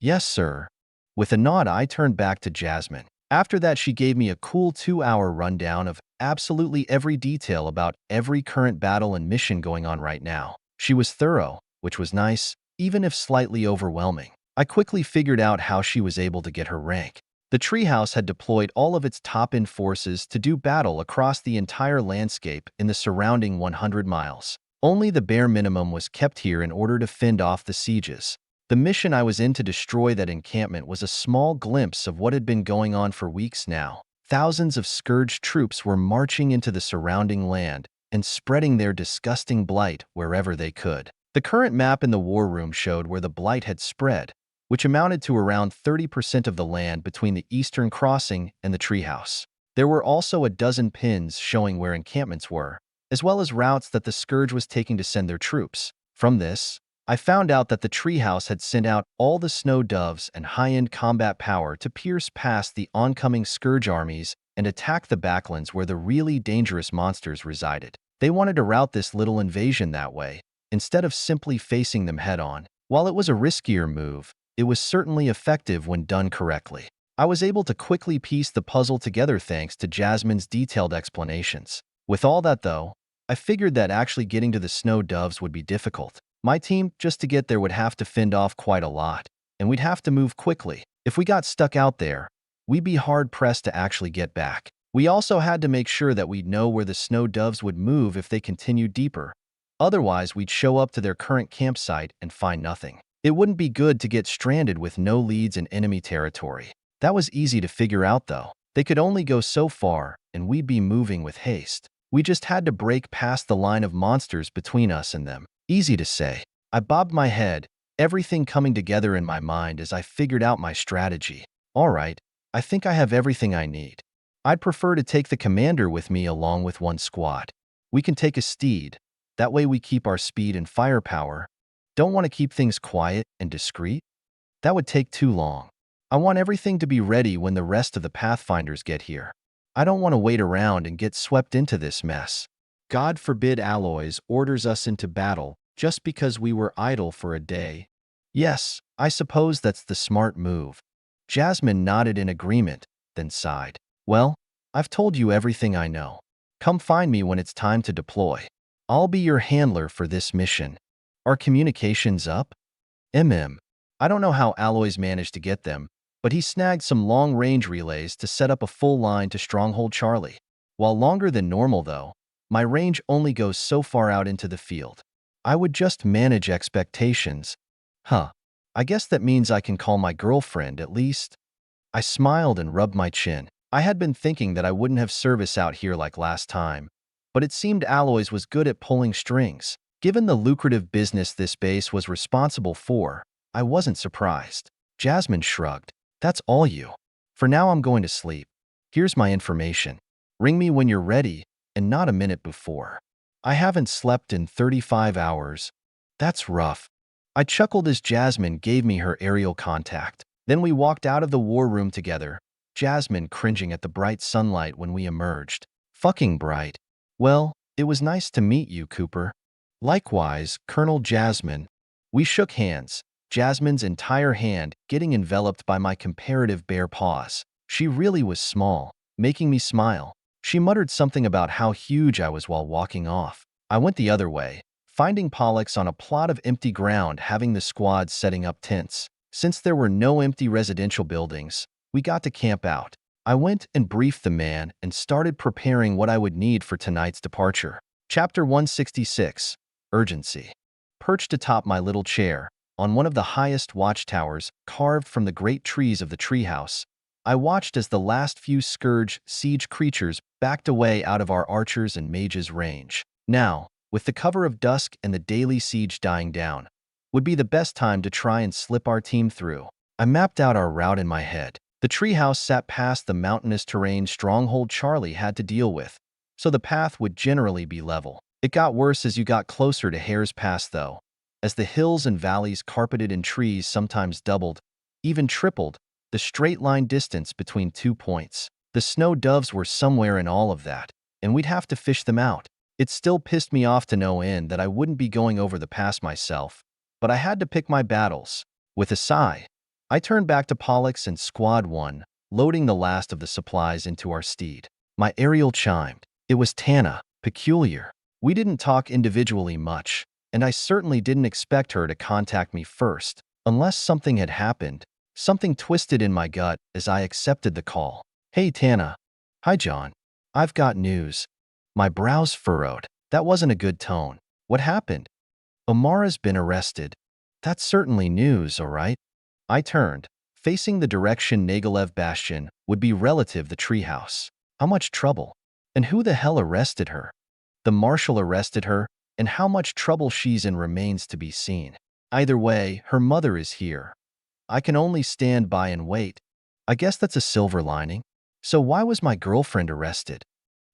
Yes, sir. With a nod, I turned back to Jasmine. After that, she gave me a cool 2-hour rundown of absolutely every detail about every current battle and mission going on right now. She was thorough, which was nice, even if slightly overwhelming. I quickly figured out how she was able to get her rank. The treehouse had deployed all of its top-end forces to do battle across the entire landscape in the surrounding 100 miles. Only the bare minimum was kept here in order to fend off the sieges. The mission I was in to destroy that encampment was a small glimpse of what had been going on for weeks now. Thousands of scourged troops were marching into the surrounding land and spreading their disgusting blight wherever they could. The current map in the war room showed where the blight had spread, which amounted to around 30% of the land between the eastern crossing and the treehouse. There were also a dozen pins showing where encampments were, as well as routes that the Scourge was taking to send their troops. From this, I found out that the treehouse had sent out all the snow doves and high-end combat power to pierce past the oncoming Scourge armies and attack the backlands where the really dangerous monsters resided. They wanted to route this little invasion that way, instead of simply facing them head-on. While it was a riskier move, it was certainly effective when done correctly. I was able to quickly piece the puzzle together thanks to Jasmine's detailed explanations. With all that, though, I figured that actually getting to the snow doves would be difficult. My team, just to get there, would have to fend off quite a lot, and we'd have to move quickly. If we got stuck out there, we'd be hard-pressed to actually get back. We also had to make sure that we'd know where the snow doves would move if they continued deeper. Otherwise, we'd show up to their current campsite and find nothing. It wouldn't be good to get stranded with no leads in enemy territory. That was easy to figure out, though. They could only go so far, and we'd be moving with haste. We just had to break past the line of monsters between us and them. Easy to say. I bobbed my head, everything coming together in my mind as I figured out my strategy. All right, I think I have everything I need. I'd prefer to take the commander with me along with one squad. We can take a steed. That way we keep our speed and firepower. Don't want to keep things quiet and discreet? That would take too long. I want everything to be ready when the rest of the Pathfinders get here. I don't want to wait around and get swept into this mess. God forbid Aloys orders us into battle just because we were idle for a day. Yes, I suppose that's the smart move. Jasmine nodded in agreement, then sighed. Well, I've told you everything I know. Come find me when it's time to deploy. I'll be your handler for this mission. Are communications up? I don't know how Aloys managed to get them, but he snagged some long-range relays to set up a full line to Stronghold Charlie. While longer than normal, though, my range only goes so far out into the field. I would just manage expectations. I guess that means I can call my girlfriend, at least. I smiled and rubbed my chin. I had been thinking that I wouldn't have service out here like last time, but it seemed Aloys was good at pulling strings. Given the lucrative business this base was responsible for, I wasn't surprised. Jasmine shrugged. That's all you. For now, I'm going to sleep. Here's my information. Ring me when you're ready, and not a minute before. I haven't slept in 35 hours. That's rough. I chuckled as Jasmine gave me her aerial contact. Then we walked out of the war room together, Jasmine cringing at the bright sunlight when we emerged. Fucking bright. Well, it was nice to meet you, Cooper. Likewise, Colonel Jasmine. We shook hands, Jasmine's entire hand getting enveloped by my comparative bare paws. She really was small, making me smile. She muttered something about how huge I was while walking off. I went the other way, finding Pollux on a plot of empty ground having the squad setting up tents. Since there were no empty residential buildings, we got to camp out. I went and briefed the man and started preparing what I would need for tonight's departure. Chapter 166. Urgency. Perched atop my little chair, on one of the highest watchtowers carved from the great trees of the treehouse. I watched as the last few scourge siege creatures backed away out of our archers and mages' range. Now, with the cover of dusk and the daily siege dying down, would be the best time to try and slip our team through. I mapped out our route in my head. The treehouse sat past the mountainous terrain Stronghold Charlie had to deal with, so the path would generally be level. It got worse as you got closer to Hare's Pass, though, as the hills and valleys carpeted in trees sometimes doubled, even tripled, the straight-line distance between 2 points. The snow doves were somewhere in all of that, and we'd have to fish them out. It still pissed me off to no end that I wouldn't be going over the pass myself, but I had to pick my battles. With a sigh, I turned back to Pollux and Squad 1, loading the last of the supplies into our steed. My aerial chimed. It was Tana, peculiar. We didn't talk individually much, and I certainly didn't expect her to contact me first, unless something had happened. Something twisted in my gut as I accepted the call. Hey, Tana. Hi, John. I've got news. My brows furrowed. That wasn't a good tone. What happened? Omara's been arrested. That's certainly news, all right? I turned, facing the direction Nagalev Bastion would be relative the treehouse. How much trouble? And who the hell arrested her? The marshal arrested her, and how much trouble she's in remains to be seen. Either way, her mother is here. I can only stand by and wait. I guess that's a silver lining. So why was my girlfriend arrested?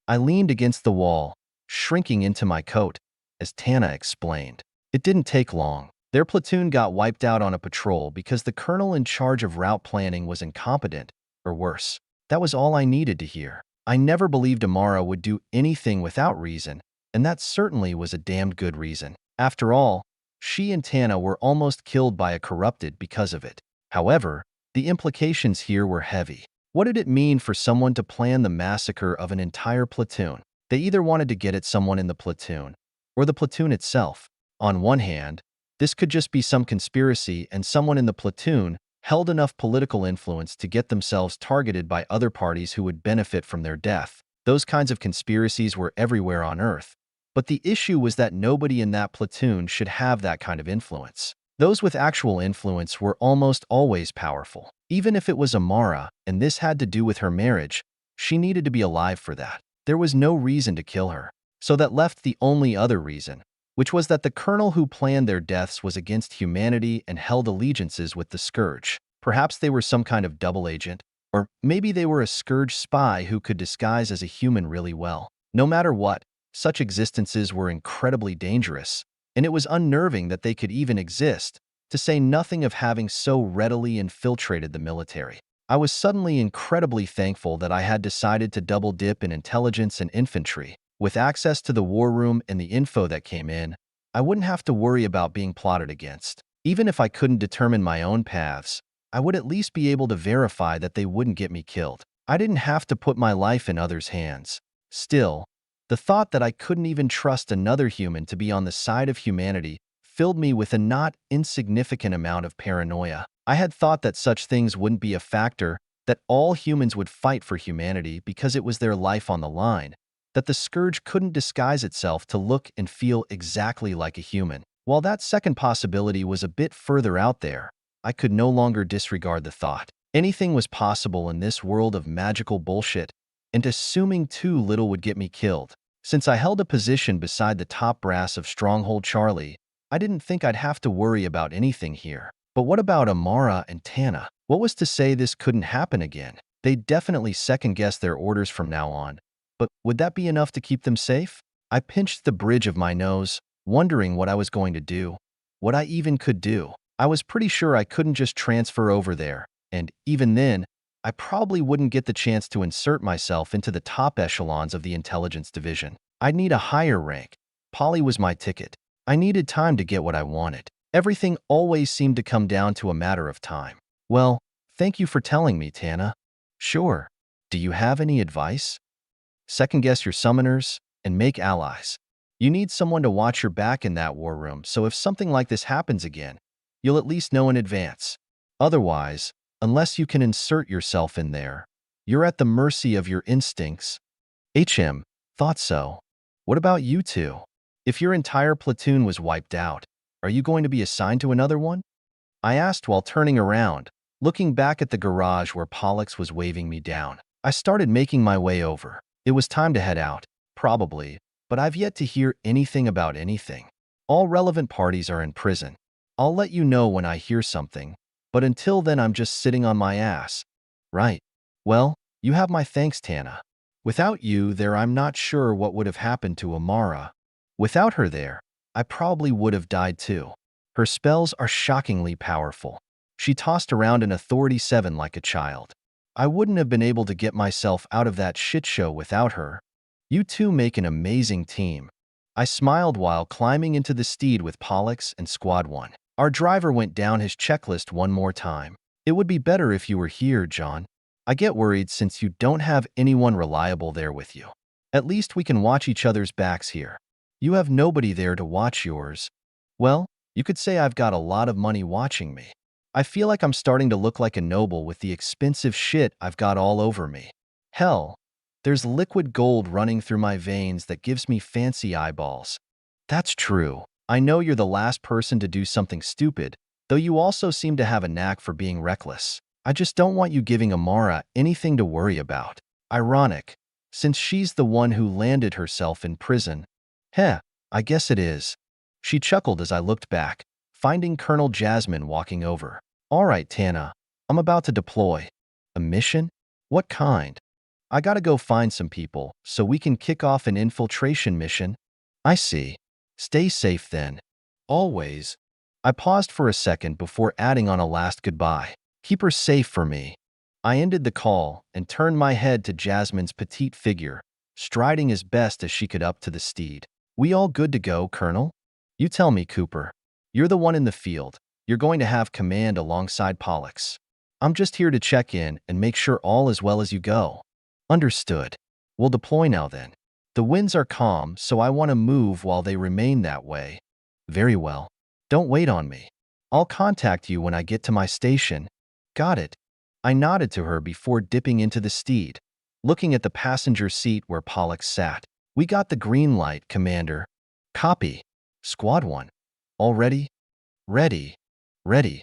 I leaned against the wall, shrinking into my coat, as Tana explained. It didn't take long. Their platoon got wiped out on a patrol because the colonel in charge of route planning was incompetent, or worse. That was all I needed to hear. I never believed Amara would do anything without reason, and that certainly was a damned good reason. After all, she and Tana were almost killed by a corrupted because of it. However, the implications here were heavy. What did it mean for someone to plan the massacre of an entire platoon? They either wanted to get at someone in the platoon, or the platoon itself. On one hand, this could just be some conspiracy and someone in the platoon held enough political influence to get themselves targeted by other parties who would benefit from their death. Those kinds of conspiracies were everywhere on Earth. But the issue was that nobody in that platoon should have that kind of influence. Those with actual influence were almost always powerful. Even if it was Amara, and this had to do with her marriage, she needed to be alive for that. There was no reason to kill her. So that left the only other reason, which was that the colonel who planned their deaths was against humanity and held allegiances with the Scourge. Perhaps they were some kind of double agent, or maybe they were a Scourge spy who could disguise as a human really well. No matter what, such existences were incredibly dangerous, and it was unnerving that they could even exist, to say nothing of having so readily infiltrated the military. I was suddenly incredibly thankful that I had decided to double dip in intelligence and infantry. With access to the war room and the info that came in, I wouldn't have to worry about being plotted against. Even if I couldn't determine my own paths, I would at least be able to verify that they wouldn't get me killed. I didn't have to put my life in others' hands. Still, the thought that I couldn't even trust another human to be on the side of humanity filled me with a not insignificant amount of paranoia. I had thought that such things wouldn't be a factor, that all humans would fight for humanity because it was their life on the line, that the Scourge couldn't disguise itself to look and feel exactly like a human. While that second possibility was a bit further out there, I could no longer disregard the thought. Anything was possible in this world of magical bullshit, and assuming too little would get me killed. Since I held a position beside the top brass of Stronghold Charlie, I didn't think I'd have to worry about anything here. But what about Amara and Tana? What was to say this couldn't happen again? They'd definitely second-guess their orders from now on. But would that be enough to keep them safe? I pinched the bridge of my nose, wondering what I was going to do, what I even could do. I was pretty sure I couldn't just transfer over there, and even then, I probably wouldn't get the chance to insert myself into the top echelons of the intelligence division. I'd need a higher rank. Polly was my ticket. I needed time to get what I wanted. Everything always seemed to come down to a matter of time. Well, thank you for telling me, Tana. Sure. Do you have any advice? Second-guess your summoners and make allies. You need someone to watch your back in that war room, so if something like this happens again, you'll at least know in advance. Otherwise, unless you can insert yourself in there, you're at the mercy of your instincts. Thought so. What about you two? If your entire platoon was wiped out, are you going to be assigned to another one? I asked while turning around, looking back at the garage where Pollux was waving me down. I started making my way over. It was time to head out, probably, but I've yet to hear anything about anything. All relevant parties are in prison. I'll let you know when I hear something, but until then I'm just sitting on my ass. Right. Well, you have my thanks, Tana. Without you there, I'm not sure what would have happened to Amara. Without her there, I probably would have died too. Her spells are shockingly powerful. She tossed around an Authority 7 like a child. I wouldn't have been able to get myself out of that shit show without her. You two make an amazing team. I smiled while climbing into the steed with Pollux and Squad 1. Our driver went down his checklist one more time. It would be better if you were here, John. I get worried since you don't have anyone reliable there with you. At least we can watch each other's backs here. You have nobody there to watch yours. Well, you could say I've got a lot of money watching me. I feel like I'm starting to look like a noble with the expensive shit I've got all over me. Hell, there's liquid gold running through my veins that gives me fancy eyeballs. That's true. I know you're the last person to do something stupid, though you also seem to have a knack for being reckless. I just don't want you giving Amara anything to worry about. Ironic, since she's the one who landed herself in prison. Heh, I guess it is. She chuckled as I looked back, finding Colonel Jasmine walking over. All right, Tana, I'm about to deploy. A mission? What kind? I gotta go find some people, so we can kick off an infiltration mission. I see. Stay safe then. Always. I paused for a second before adding on a last goodbye. Keep her safe for me. I ended the call and turned my head to Jasmine's petite figure, striding as best as she could up to the steed. We all good to go, Colonel? You tell me, Cooper. You're the one in the field. You're going to have command alongside Pollux. I'm just here to check in and make sure all is well as you go. Understood. We'll deploy now then. The winds are calm, so I want to move while they remain that way. Very well. Don't wait on me. I'll contact you when I get to my station. Got it. I nodded to her before dipping into the steed, looking at the passenger seat where Pollux sat. We got the green light, Commander. Copy. Squad 1. All ready? Ready. Ready.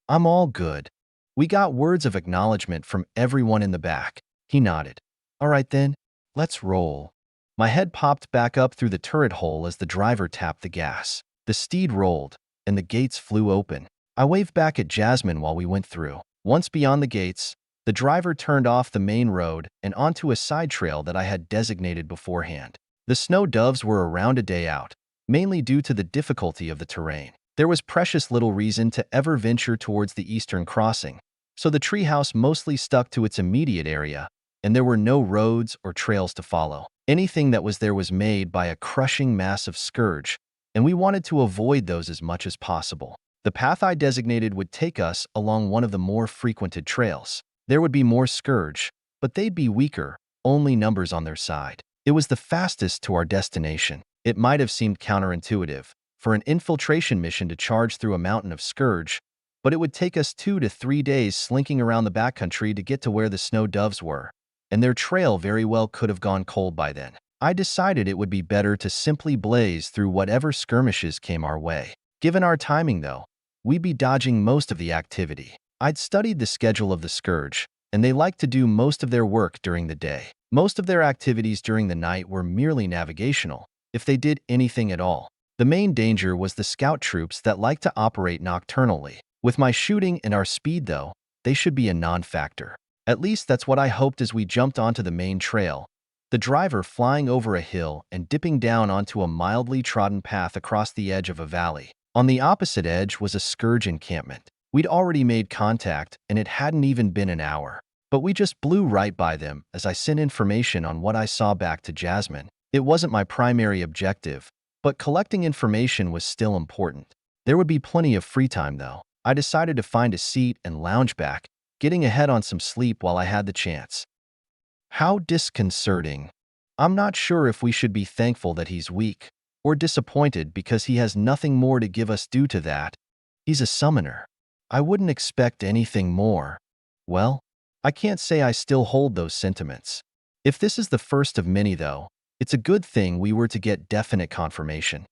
I'm all good. We got words of acknowledgement from everyone in the back. He nodded. All right then, let's roll. My head popped back up through the turret hole as the driver tapped the gas. The steed rolled, and the gates flew open. I waved back at Jasmine while we went through. Once beyond the gates, the driver turned off the main road and onto a side trail that I had designated beforehand. The snow doves were around a day out, mainly due to the difficulty of the terrain. There was precious little reason to ever venture towards the eastern crossing, so the treehouse mostly stuck to its immediate area, and there were no roads or trails to follow. Anything that was there was made by a crushing mass of scourge, and we wanted to avoid those as much as possible. The path I designated would take us along one of the more frequented trails. There would be more scourge, but they'd be weaker, only numbers on their side. It was the fastest to our destination. It might have seemed counterintuitive for an infiltration mission to charge through a mountain of scourge, but it would take us 2 to 3 days slinking around the backcountry to get to where the snow doves were, and their trail very well could have gone cold by then. I decided it would be better to simply blaze through whatever skirmishes came our way. Given our timing, though, we'd be dodging most of the activity. I'd studied the schedule of the Scourge, and they liked to do most of their work during the day. Most of their activities during the night were merely navigational, if they did anything at all. The main danger was the scout troops that like to operate nocturnally. With my shooting and our speed, though, they should be a non-factor. At least that's what I hoped as we jumped onto the main trail, the driver flying over a hill and dipping down onto a mildly trodden path across the edge of a valley. On the opposite edge was a Scourge encampment. We'd already made contact, and it hadn't even been an hour. But we just blew right by them as I sent information on what I saw back to Jasmine. It wasn't my primary objective, but collecting information was still important. There would be plenty of free time, though. I decided to find a seat and lounge back, getting ahead on some sleep while I had the chance. How disconcerting. I'm not sure if we should be thankful that he's weak, or disappointed because he has nothing more to give us due to that. He's a summoner. I wouldn't expect anything more. Well, I can't say I still hold those sentiments. If this is the first of many, though, it's a good thing we were to get definite confirmation.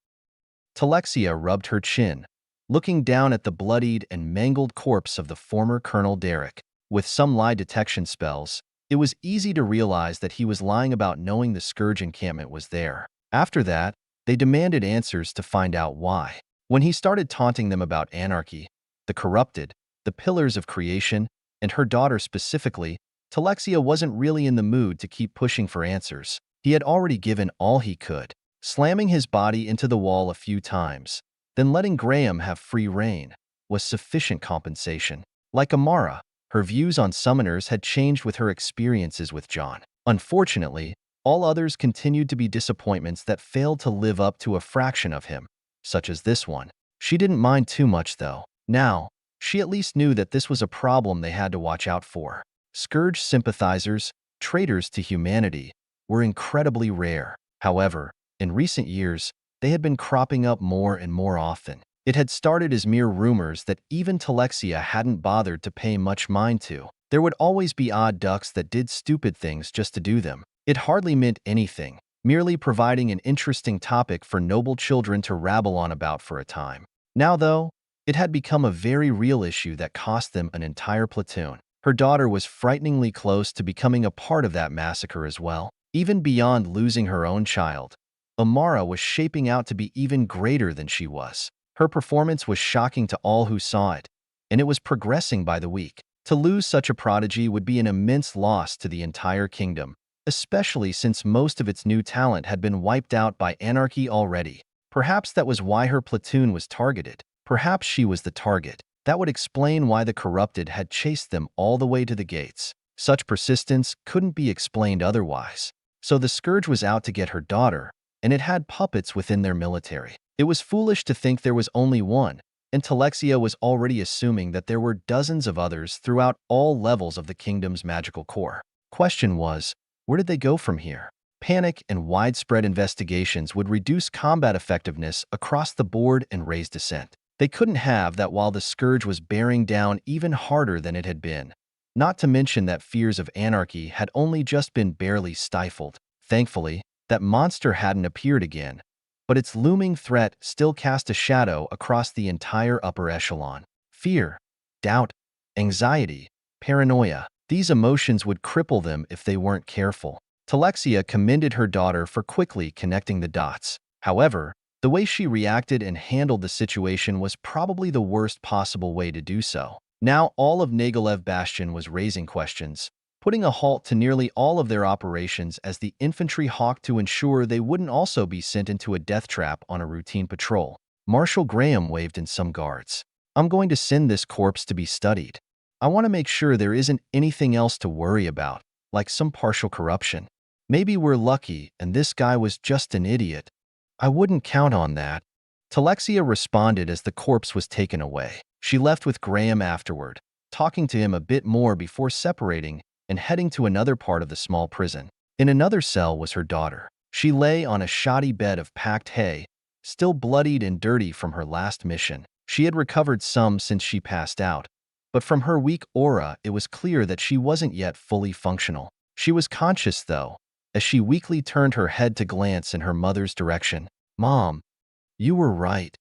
Talexia rubbed her chin. looking down at the bloodied and mangled corpse of the former Colonel Derek. With some lie detection spells, it was easy to realize that he was lying about knowing the Scourge encampment was there. After that, they demanded answers to find out why. When he started taunting them about anarchy, the corrupted, the pillars of creation, and her daughter specifically, Talexia wasn't really in the mood to keep pushing for answers. He had already given all he could, slamming his body into the wall a few times. Then letting Graham have free rein was sufficient compensation. Like Amara, her views on summoners had changed with her experiences with John. Unfortunately, all others continued to be disappointments that failed to live up to a fraction of him, such as this one. She didn't mind too much, though. Now, she at least knew that this was a problem they had to watch out for. Scourge sympathizers, traitors to humanity, were incredibly rare. However, in recent years, they had been cropping up more and more often. It had started as mere rumors that even Talexia hadn't bothered to pay much mind to. There would always be odd ducks that did stupid things just to do them. It hardly meant anything, merely providing an interesting topic for noble children to rabble on about for a time. Now, though, it had become a very real issue that cost them an entire platoon. Her daughter was frighteningly close to becoming a part of that massacre as well. Even beyond losing her own child, Amara was shaping out to be even greater than she was. Her performance was shocking to all who saw it, and it was progressing by the week. To lose such a prodigy would be an immense loss to the entire kingdom, especially since most of its new talent had been wiped out by anarchy already. Perhaps that was why her platoon was targeted. Perhaps she was the target. That would explain why the corrupted had chased them all the way to the gates. Such persistence couldn't be explained otherwise. So the Scourge was out to get her daughter, and it had puppets within their military. It was foolish to think there was only one, and Talexia was already assuming that there were dozens of others throughout all levels of the kingdom's magical core. Question was, where did they go from here? Panic and widespread investigations would reduce combat effectiveness across the board and raise dissent. They couldn't have that while the Scourge was bearing down even harder than it had been. Not to mention that fears of anarchy had only just been barely stifled. Thankfully, that monster hadn't appeared again, but its looming threat still cast a shadow across the entire upper echelon. Fear, doubt, anxiety, paranoia. These emotions would cripple them if they weren't careful. Talexia commended her daughter for quickly connecting the dots. However, the way she reacted and handled the situation was probably the worst possible way to do so. Now all of Nagalev Bastion was raising questions, putting a halt to nearly all of their operations as the infantry hawked to ensure they wouldn't also be sent into a death trap on a routine patrol. Marshal Graham waved in some guards. "I'm going to send this corpse to be studied. I want to make sure there isn't anything else to worry about, like some partial corruption. Maybe we're lucky and this guy was just an idiot. I wouldn't count on that." Talexia responded as the corpse was taken away. She left with Graham afterward, talking to him a bit more before separating and heading to another part of the small prison. In another cell was her daughter. She lay on a shoddy bed of packed hay, still bloodied and dirty from her last mission. She had recovered some since she passed out, but from her weak aura it was clear that she wasn't yet fully functional. She was conscious, though, as she weakly turned her head to glance in her mother's direction. "Mom, you were right."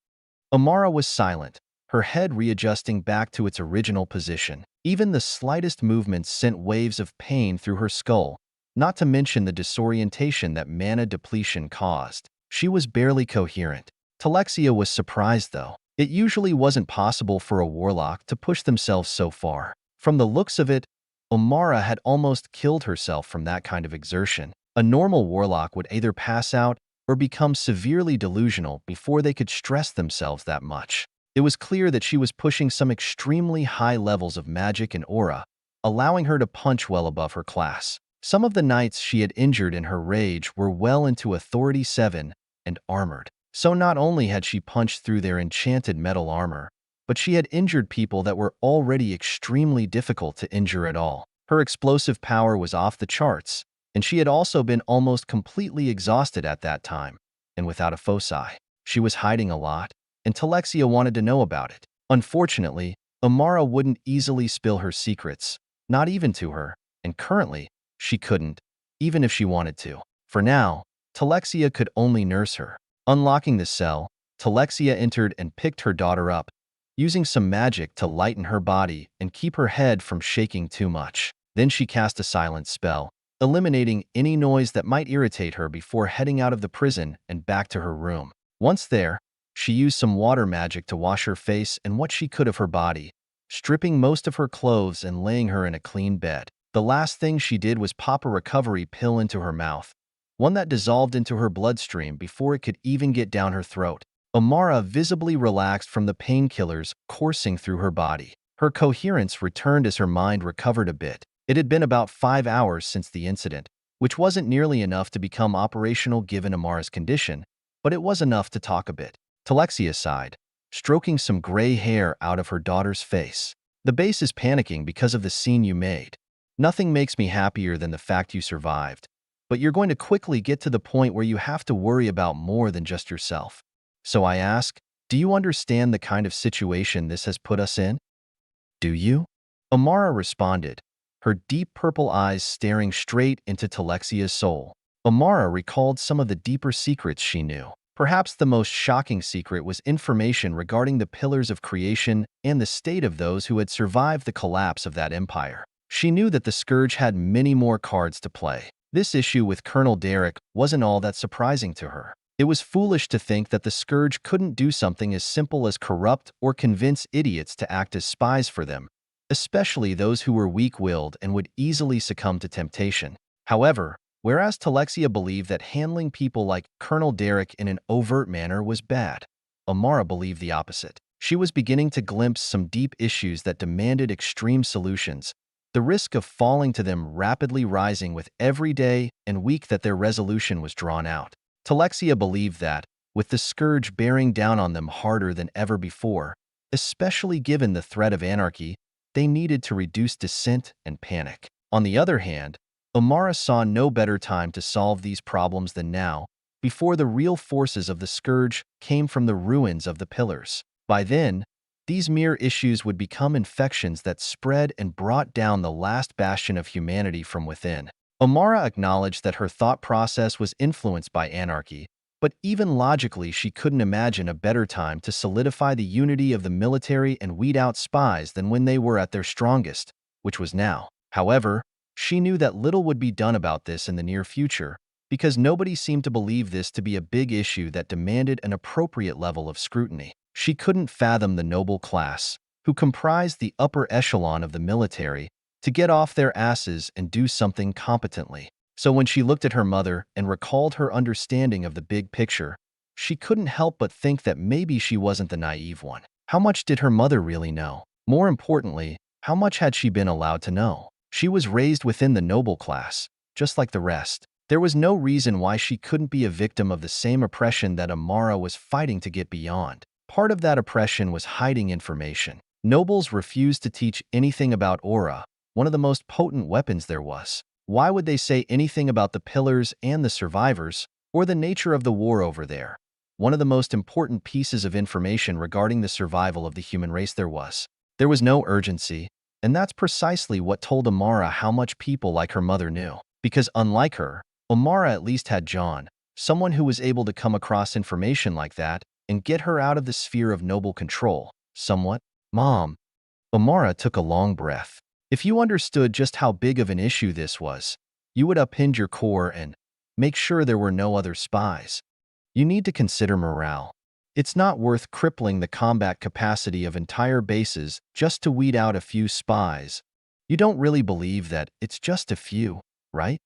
Amara was silent, her head readjusting back to its original position. Even the slightest movements sent waves of pain through her skull, not to mention the disorientation that mana depletion caused. She was barely coherent. Talexia was surprised, though. It usually wasn't possible for a warlock to push themselves so far. From the looks of it, Amara had almost killed herself from that kind of exertion. A normal warlock would either pass out or become severely delusional before they could stress themselves that much. It was clear that she was pushing some extremely high levels of magic and aura, allowing her to punch well above her class. Some of the knights she had injured in her rage were well into Authority 7 and armored. So not only had she punched through their enchanted metal armor, but she had injured people that were already extremely difficult to injure at all. Her explosive power was off the charts, and she had also been almost completely exhausted at that time, and without a foci. She was hiding a lot, and Talexia wanted to know about it. Unfortunately, Amara wouldn't easily spill her secrets, not even to her, and currently, she couldn't, even if she wanted to. For now, Talexia could only nurse her. Unlocking the cell, Talexia entered and picked her daughter up, using some magic to lighten her body and keep her head from shaking too much. Then she cast a silent spell, eliminating any noise that might irritate her before heading out of the prison and back to her room. Once there, she used some water magic to wash her face and what she could of her body, stripping most of her clothes and laying her in a clean bed. The last thing she did was pop a recovery pill into her mouth, one that dissolved into her bloodstream before it could even get down her throat. Amara visibly relaxed from the painkillers coursing through her body. Her coherence returned as her mind recovered a bit. It had been about 5 hours since the incident, which wasn't nearly enough to become operational given Amara's condition, but it was enough to talk a bit. Talexia sighed, stroking some gray hair out of her daughter's face. The base is panicking because of the scene you made. Nothing makes me happier than the fact you survived, but you're going to quickly get to the point where you have to worry about more than just yourself. So I ask, do you understand the kind of situation this has put us in? Do you? Amara responded, her deep purple eyes staring straight into Talexia's soul. Amara recalled some of the deeper secrets she knew. Perhaps the most shocking secret was information regarding the pillars of creation and the state of those who had survived the collapse of that empire. She knew that the Scourge had many more cards to play. This issue with Colonel Derek wasn't all that surprising to her. It was foolish to think that the Scourge couldn't do something as simple as corrupt or convince idiots to act as spies for them, especially those who were weak-willed and would easily succumb to temptation. However, whereas Talexia believed that handling people like Colonel Derek in an overt manner was bad, Amara believed the opposite. She was beginning to glimpse some deep issues that demanded extreme solutions, the risk of falling to them rapidly rising with every day and week that their resolution was drawn out. Talexia believed that, with the Scourge bearing down on them harder than ever before, especially given the threat of anarchy, they needed to reduce dissent and panic. On the other hand, Amara saw no better time to solve these problems than now, before the real forces of the Scourge came from the ruins of the pillars. By then, these mere issues would become infections that spread and brought down the last bastion of humanity from within. Amara acknowledged that her thought process was influenced by anarchy, but even logically she couldn't imagine a better time to solidify the unity of the military and weed out spies than when they were at their strongest, which was now. However, she knew that little would be done about this in the near future, because nobody seemed to believe this to be a big issue that demanded an appropriate level of scrutiny. She couldn't fathom the noble class, who comprised the upper echelon of the military, to get off their asses and do something competently. So when she looked at her mother and recalled her understanding of the big picture, she couldn't help but think that maybe she wasn't the naive one. How much did her mother really know? More importantly, how much had she been allowed to know? She was raised within the noble class, just like the rest. There was no reason why she couldn't be a victim of the same oppression that Amara was fighting to get beyond. Part of that oppression was hiding information. Nobles refused to teach anything about aura, one of the most potent weapons there was. Why would they say anything about the pillars and the survivors, or the nature of the war over there? One of the most important pieces of information regarding the survival of the human race there was. There was no urgency, and that's precisely what told Amara how much people like her mother knew. Because unlike her, Amara at least had John, someone who was able to come across information like that and get her out of the sphere of noble control, somewhat. Mom. Amara took a long breath. If you understood just how big of an issue this was, you would upend your core and make sure there were no other spies. You need to consider morale. It's not worth crippling the combat capacity of entire bases just to weed out a few spies. You don't really believe that it's just a few, right?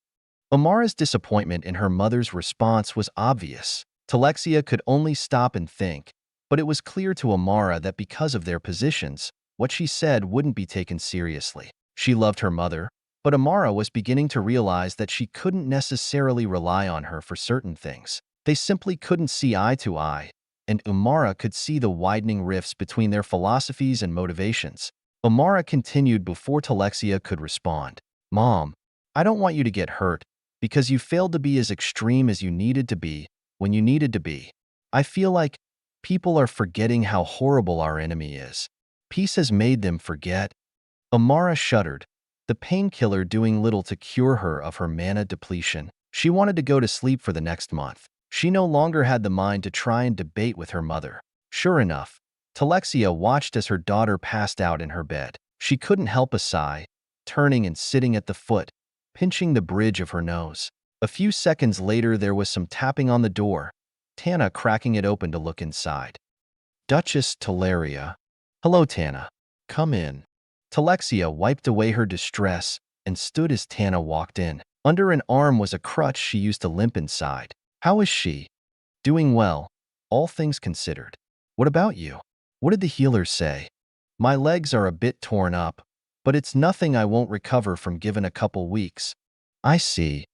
Amara's disappointment in her mother's response was obvious. Talexia could only stop and think, but it was clear to Amara that because of their positions, what she said wouldn't be taken seriously. She loved her mother, but Amara was beginning to realize that she couldn't necessarily rely on her for certain things. They simply couldn't see eye to eye, and Amara could see the widening rifts between their philosophies and motivations. Amara continued before Talexia could respond. Mom, I don't want you to get hurt, because you failed to be as extreme as you needed to be when you needed to be. I feel like people are forgetting how horrible our enemy is. Peace has made them forget. Amara shuddered, the painkiller doing little to cure her of her mana depletion. She wanted to go to sleep for the next month. She no longer had the mind to try and debate with her mother. Sure enough, Talexia watched as her daughter passed out in her bed. She couldn't help a sigh, turning and sitting at the foot, pinching the bridge of her nose. A few seconds later, there was some tapping on the door, Tana cracking it open to look inside. Duchess Teleria. Hello, Tana. Come in. Talexia wiped away her distress and stood as Tana walked in. Under an arm was a crutch she used to limp inside. How is she? Doing well, all things considered. What about you? What did the healers say? My legs are a bit torn up, but it's nothing I won't recover from given a couple weeks. I see.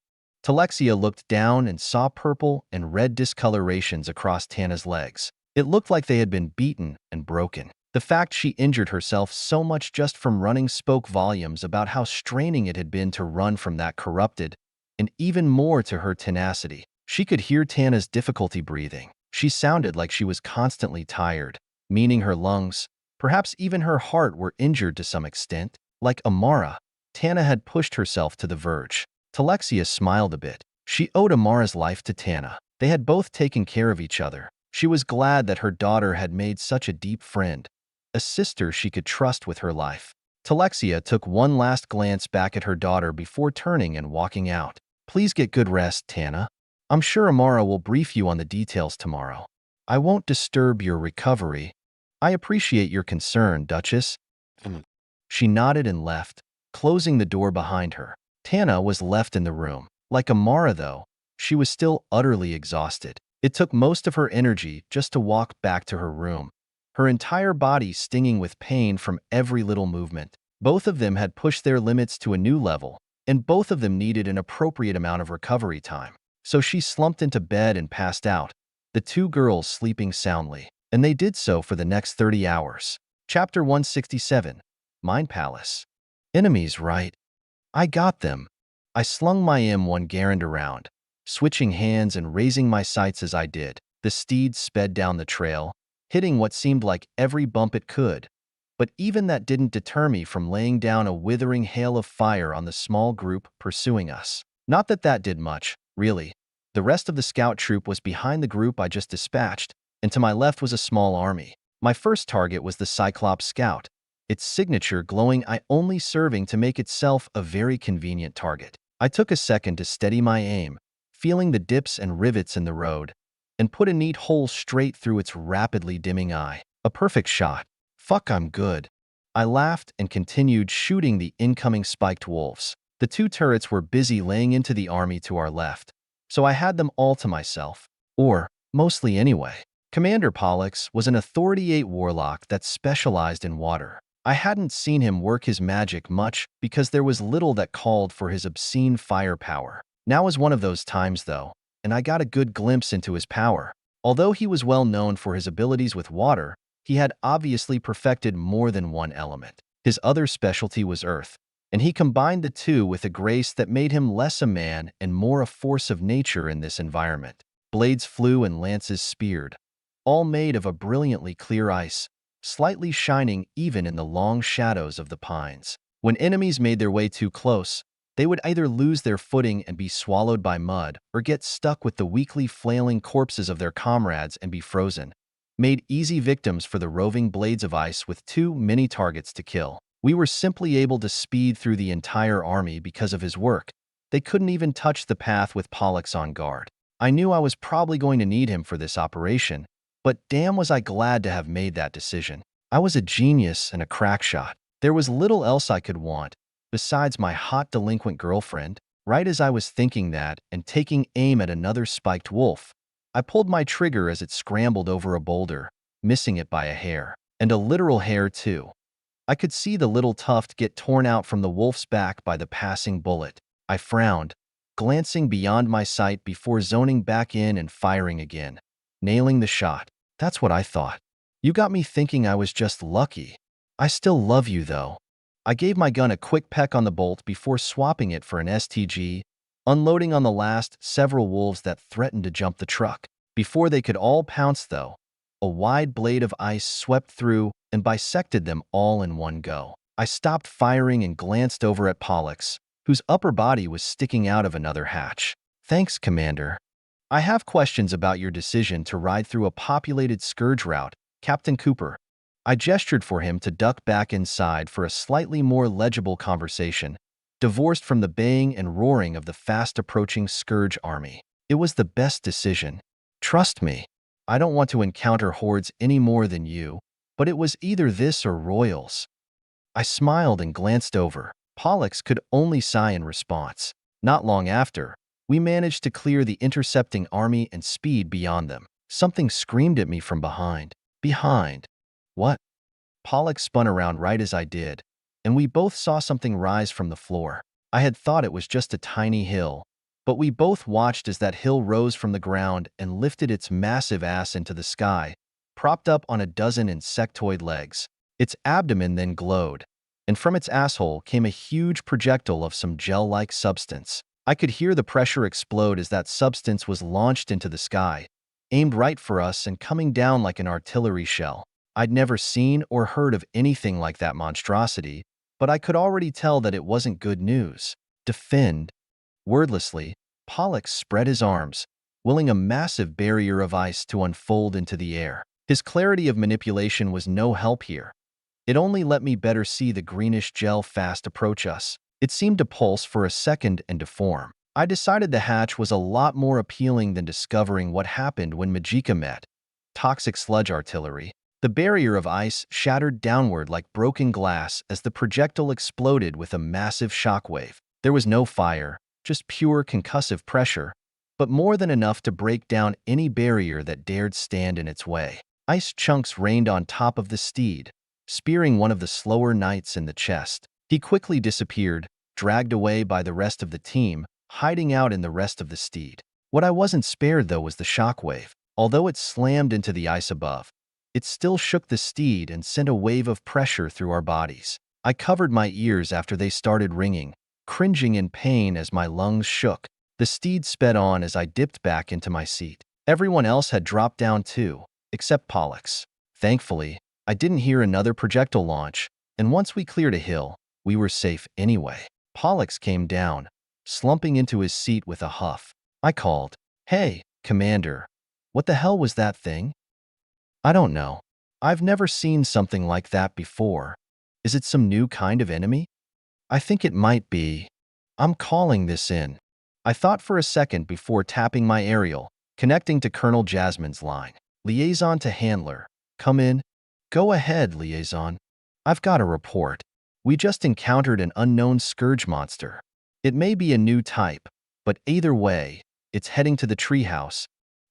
Talexia looked down and saw purple and red discolorations across Tana's legs. It looked like they had been beaten and broken. The fact she injured herself so much just from running spoke volumes about how straining it had been to run from that corrupted, and even more to her tenacity. She could hear Tana's difficulty breathing. She sounded like she was constantly tired, meaning her lungs, perhaps even her heart, were injured to some extent. Like Amara, Tana had pushed herself to the verge. Talexia smiled a bit. She owed Amara's life to Tana. They had both taken care of each other. She was glad that her daughter had made such a deep friend, a sister she could trust with her life. Talexia took one last glance back at her daughter before turning and walking out. Please get good rest, Tana. I'm sure Amara will brief you on the details tomorrow. I won't disturb your recovery. I appreciate your concern, Duchess. She nodded and left, closing the door behind her. Tana was left in the room. Like Amara, though, she was still utterly exhausted. It took most of her energy just to walk back to her room, her entire body stinging with pain from every little movement. Both of them had pushed their limits to a new level, and both of them needed an appropriate amount of recovery time. So she slumped into bed and passed out, the two girls sleeping soundly. And they did so for the next 30 hours. Chapter 167. Mind Palace. Enemies, right? I got them. I slung my M1 Garand around, switching hands and raising my sights as I did. The steed sped down the trail, hitting what seemed like every bump it could. But even that didn't deter me from laying down a withering hail of fire on the small group pursuing us. Not that that did much, really. The rest of the scout troop was behind the group I just dispatched, and to my left was a small army. My first target was the Cyclops Scout, its signature glowing eye only serving to make itself a very convenient target. I took a second to steady my aim, feeling the dips and rivets in the road, and put a neat hole straight through its rapidly dimming eye. A perfect shot. Fuck, I'm good. I laughed and continued shooting the incoming spiked wolves. The two turrets were busy laying into the army to our left, so I had them all to myself. Or, mostly anyway. Commander Pollux was an Authority 8 warlock that specialized in water. I hadn't seen him work his magic much because there was little that called for his obscene firepower. Now was one of those times, though, and I got a good glimpse into his power. Although he was well known for his abilities with water, he had obviously perfected more than one element. His other specialty was earth, and he combined the two with a grace that made him less a man and more a force of nature in this environment. Blades flew and lances speared, all made of a brilliantly clear ice, slightly shining even in the long shadows of the pines. When enemies made their way too close, they would either lose their footing and be swallowed by mud or get stuck with the weakly flailing corpses of their comrades and be frozen, made easy victims for the roving blades of ice with too many targets to kill. We were simply able to speed through the entire army because of his work. They couldn't even touch the path with Pollux on guard. I knew I was probably going to need him for this operation, but damn was I glad to have made that decision. I was a genius and a crack shot. There was little else I could want, besides my hot delinquent girlfriend. Right as I was thinking that and taking aim at another spiked wolf, I pulled my trigger as it scrambled over a boulder, missing it by a hair. And a literal hair, too. I could see the little tuft get torn out from the wolf's back by the passing bullet. I frowned, glancing beyond my sight before zoning back in and firing again, nailing the shot. That's what I thought. You got me thinking I was just lucky. I still love you, though. I gave my gun a quick peck on the bolt before swapping it for an STG, unloading on the last several wolves that threatened to jump the truck. Before they could all pounce, though, a wide blade of ice swept through and bisected them all in one go. I stopped firing and glanced over at Pollux, whose upper body was sticking out of another hatch. Thanks, Commander. I have questions about your decision to ride through a populated scourge route, Captain Cooper. I gestured for him to duck back inside for a slightly more legible conversation, divorced from the baying and roaring of the fast-approaching scourge army. It was the best decision. Trust me, I don't want to encounter hordes any more than you, but it was either this or royals. I smiled and glanced over. Pollux could only sigh in response. Not long after, we managed to clear the intercepting army and speed beyond them. Something screamed at me from behind. Behind. What? Pollux spun around right as I did, and we both saw something rise from the floor. I had thought it was just a tiny hill, but we both watched as that hill rose from the ground and lifted its massive ass into the sky, propped up on a dozen insectoid legs. Its abdomen then glowed, and from its asshole came a huge projectile of some gel-like substance. I could hear the pressure explode as that substance was launched into the sky, aimed right for us and coming down like an artillery shell. I'd never seen or heard of anything like that monstrosity, but I could already tell that it wasn't good news. Defend. Wordlessly, Pollux spread his arms, willing a massive barrier of ice to unfold into the air. His clarity of manipulation was no help here. It only let me better see the greenish gel fast approach us. It seemed to pulse for a second and to form. I decided the hatch was a lot more appealing than discovering what happened when Majika met. Toxic sludge artillery. The barrier of ice shattered downward like broken glass as the projectile exploded with a massive shockwave. There was no fire, just pure concussive pressure, but more than enough to break down any barrier that dared stand in its way. Ice chunks rained on top of the steed, spearing one of the slower knights in the chest. He quickly disappeared, dragged away by the rest of the team, hiding out in the rest of the steed. What I wasn't spared, though, was the shockwave. Although it slammed into the ice above, it still shook the steed and sent a wave of pressure through our bodies. I covered my ears after they started ringing, cringing in pain as my lungs shook. The steed sped on as I dipped back into my seat. Everyone else had dropped down too, except Pollux. Thankfully, I didn't hear another projectile launch, and once we cleared a hill, we were safe anyway. Pollux came down, slumping into his seat with a huff. I called, "Hey, Commander, what the hell was that thing?" "I don't know. I've never seen something like that before. Is it some new kind of enemy?" "I think it might be. I'm calling this in." I thought for a second before tapping my aerial, connecting to Colonel Jasmine's line. "Liaison to handler. Come in." "Go ahead, Liaison. I've got a report. We just encountered an unknown scourge monster. It may be a new type, but either way, it's heading to the treehouse."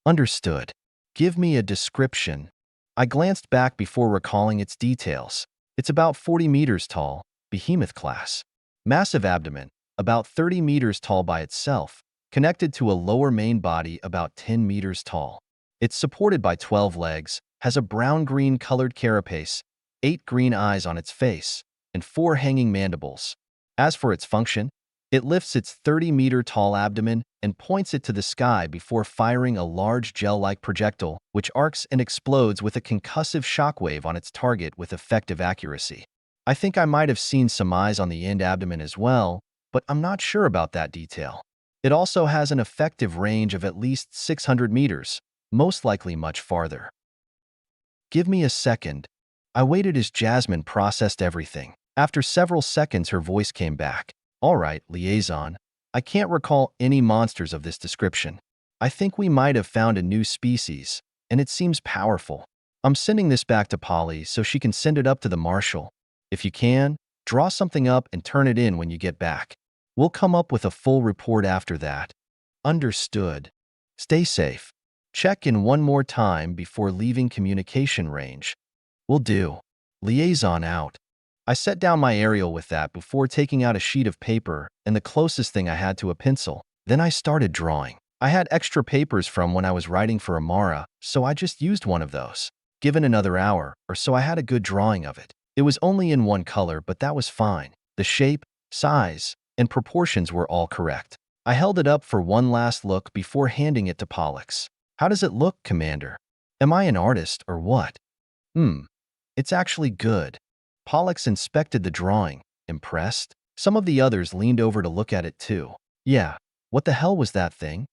"Understood. Give me a description." I glanced back before recalling its details. It's about 40 meters tall, behemoth class. Massive abdomen, about 30 meters tall by itself, connected to a lower main body about 10 meters tall. It's supported by 12 legs, has a brown-green colored carapace, 8 green eyes on its face, and 4 hanging mandibles. As for its function, it lifts its 30-meter-tall abdomen and points it to the sky before firing a large gel-like projectile, which arcs and explodes with a concussive shockwave on its target with effective accuracy. I think I might have seen some eyes on the end abdomen as well, but I'm not sure about that detail. It also has an effective range of at least 600 meters, most likely much farther. "Give me a second." I waited as Jasmine processed everything. After several seconds, her voice came back. "All right, Liaison. I can't recall any monsters of this description. I think we might have found a new species, and it seems powerful. I'm sending this back to Polly so she can send it up to the Marshal. If you can, draw something up and turn it in when you get back. We'll come up with a full report after that." "Understood. Stay safe. Check in one more time before leaving communication range." "Will do. Liaison out." I set down my aerial with that before taking out a sheet of paper and the closest thing I had to a pencil. Then I started drawing. I had extra papers from when I was writing for Amara, so I just used one of those. Given another hour or so, I had a good drawing of it. It was only in one color, but that was fine. The shape, size, and proportions were all correct. I held it up for one last look before handing it to Pollux. "How does it look, Commander? Am I an artist or what?" It's actually good." Pollux inspected the drawing, impressed. Some of the others leaned over to look at it too. "Yeah, what the hell was that thing?"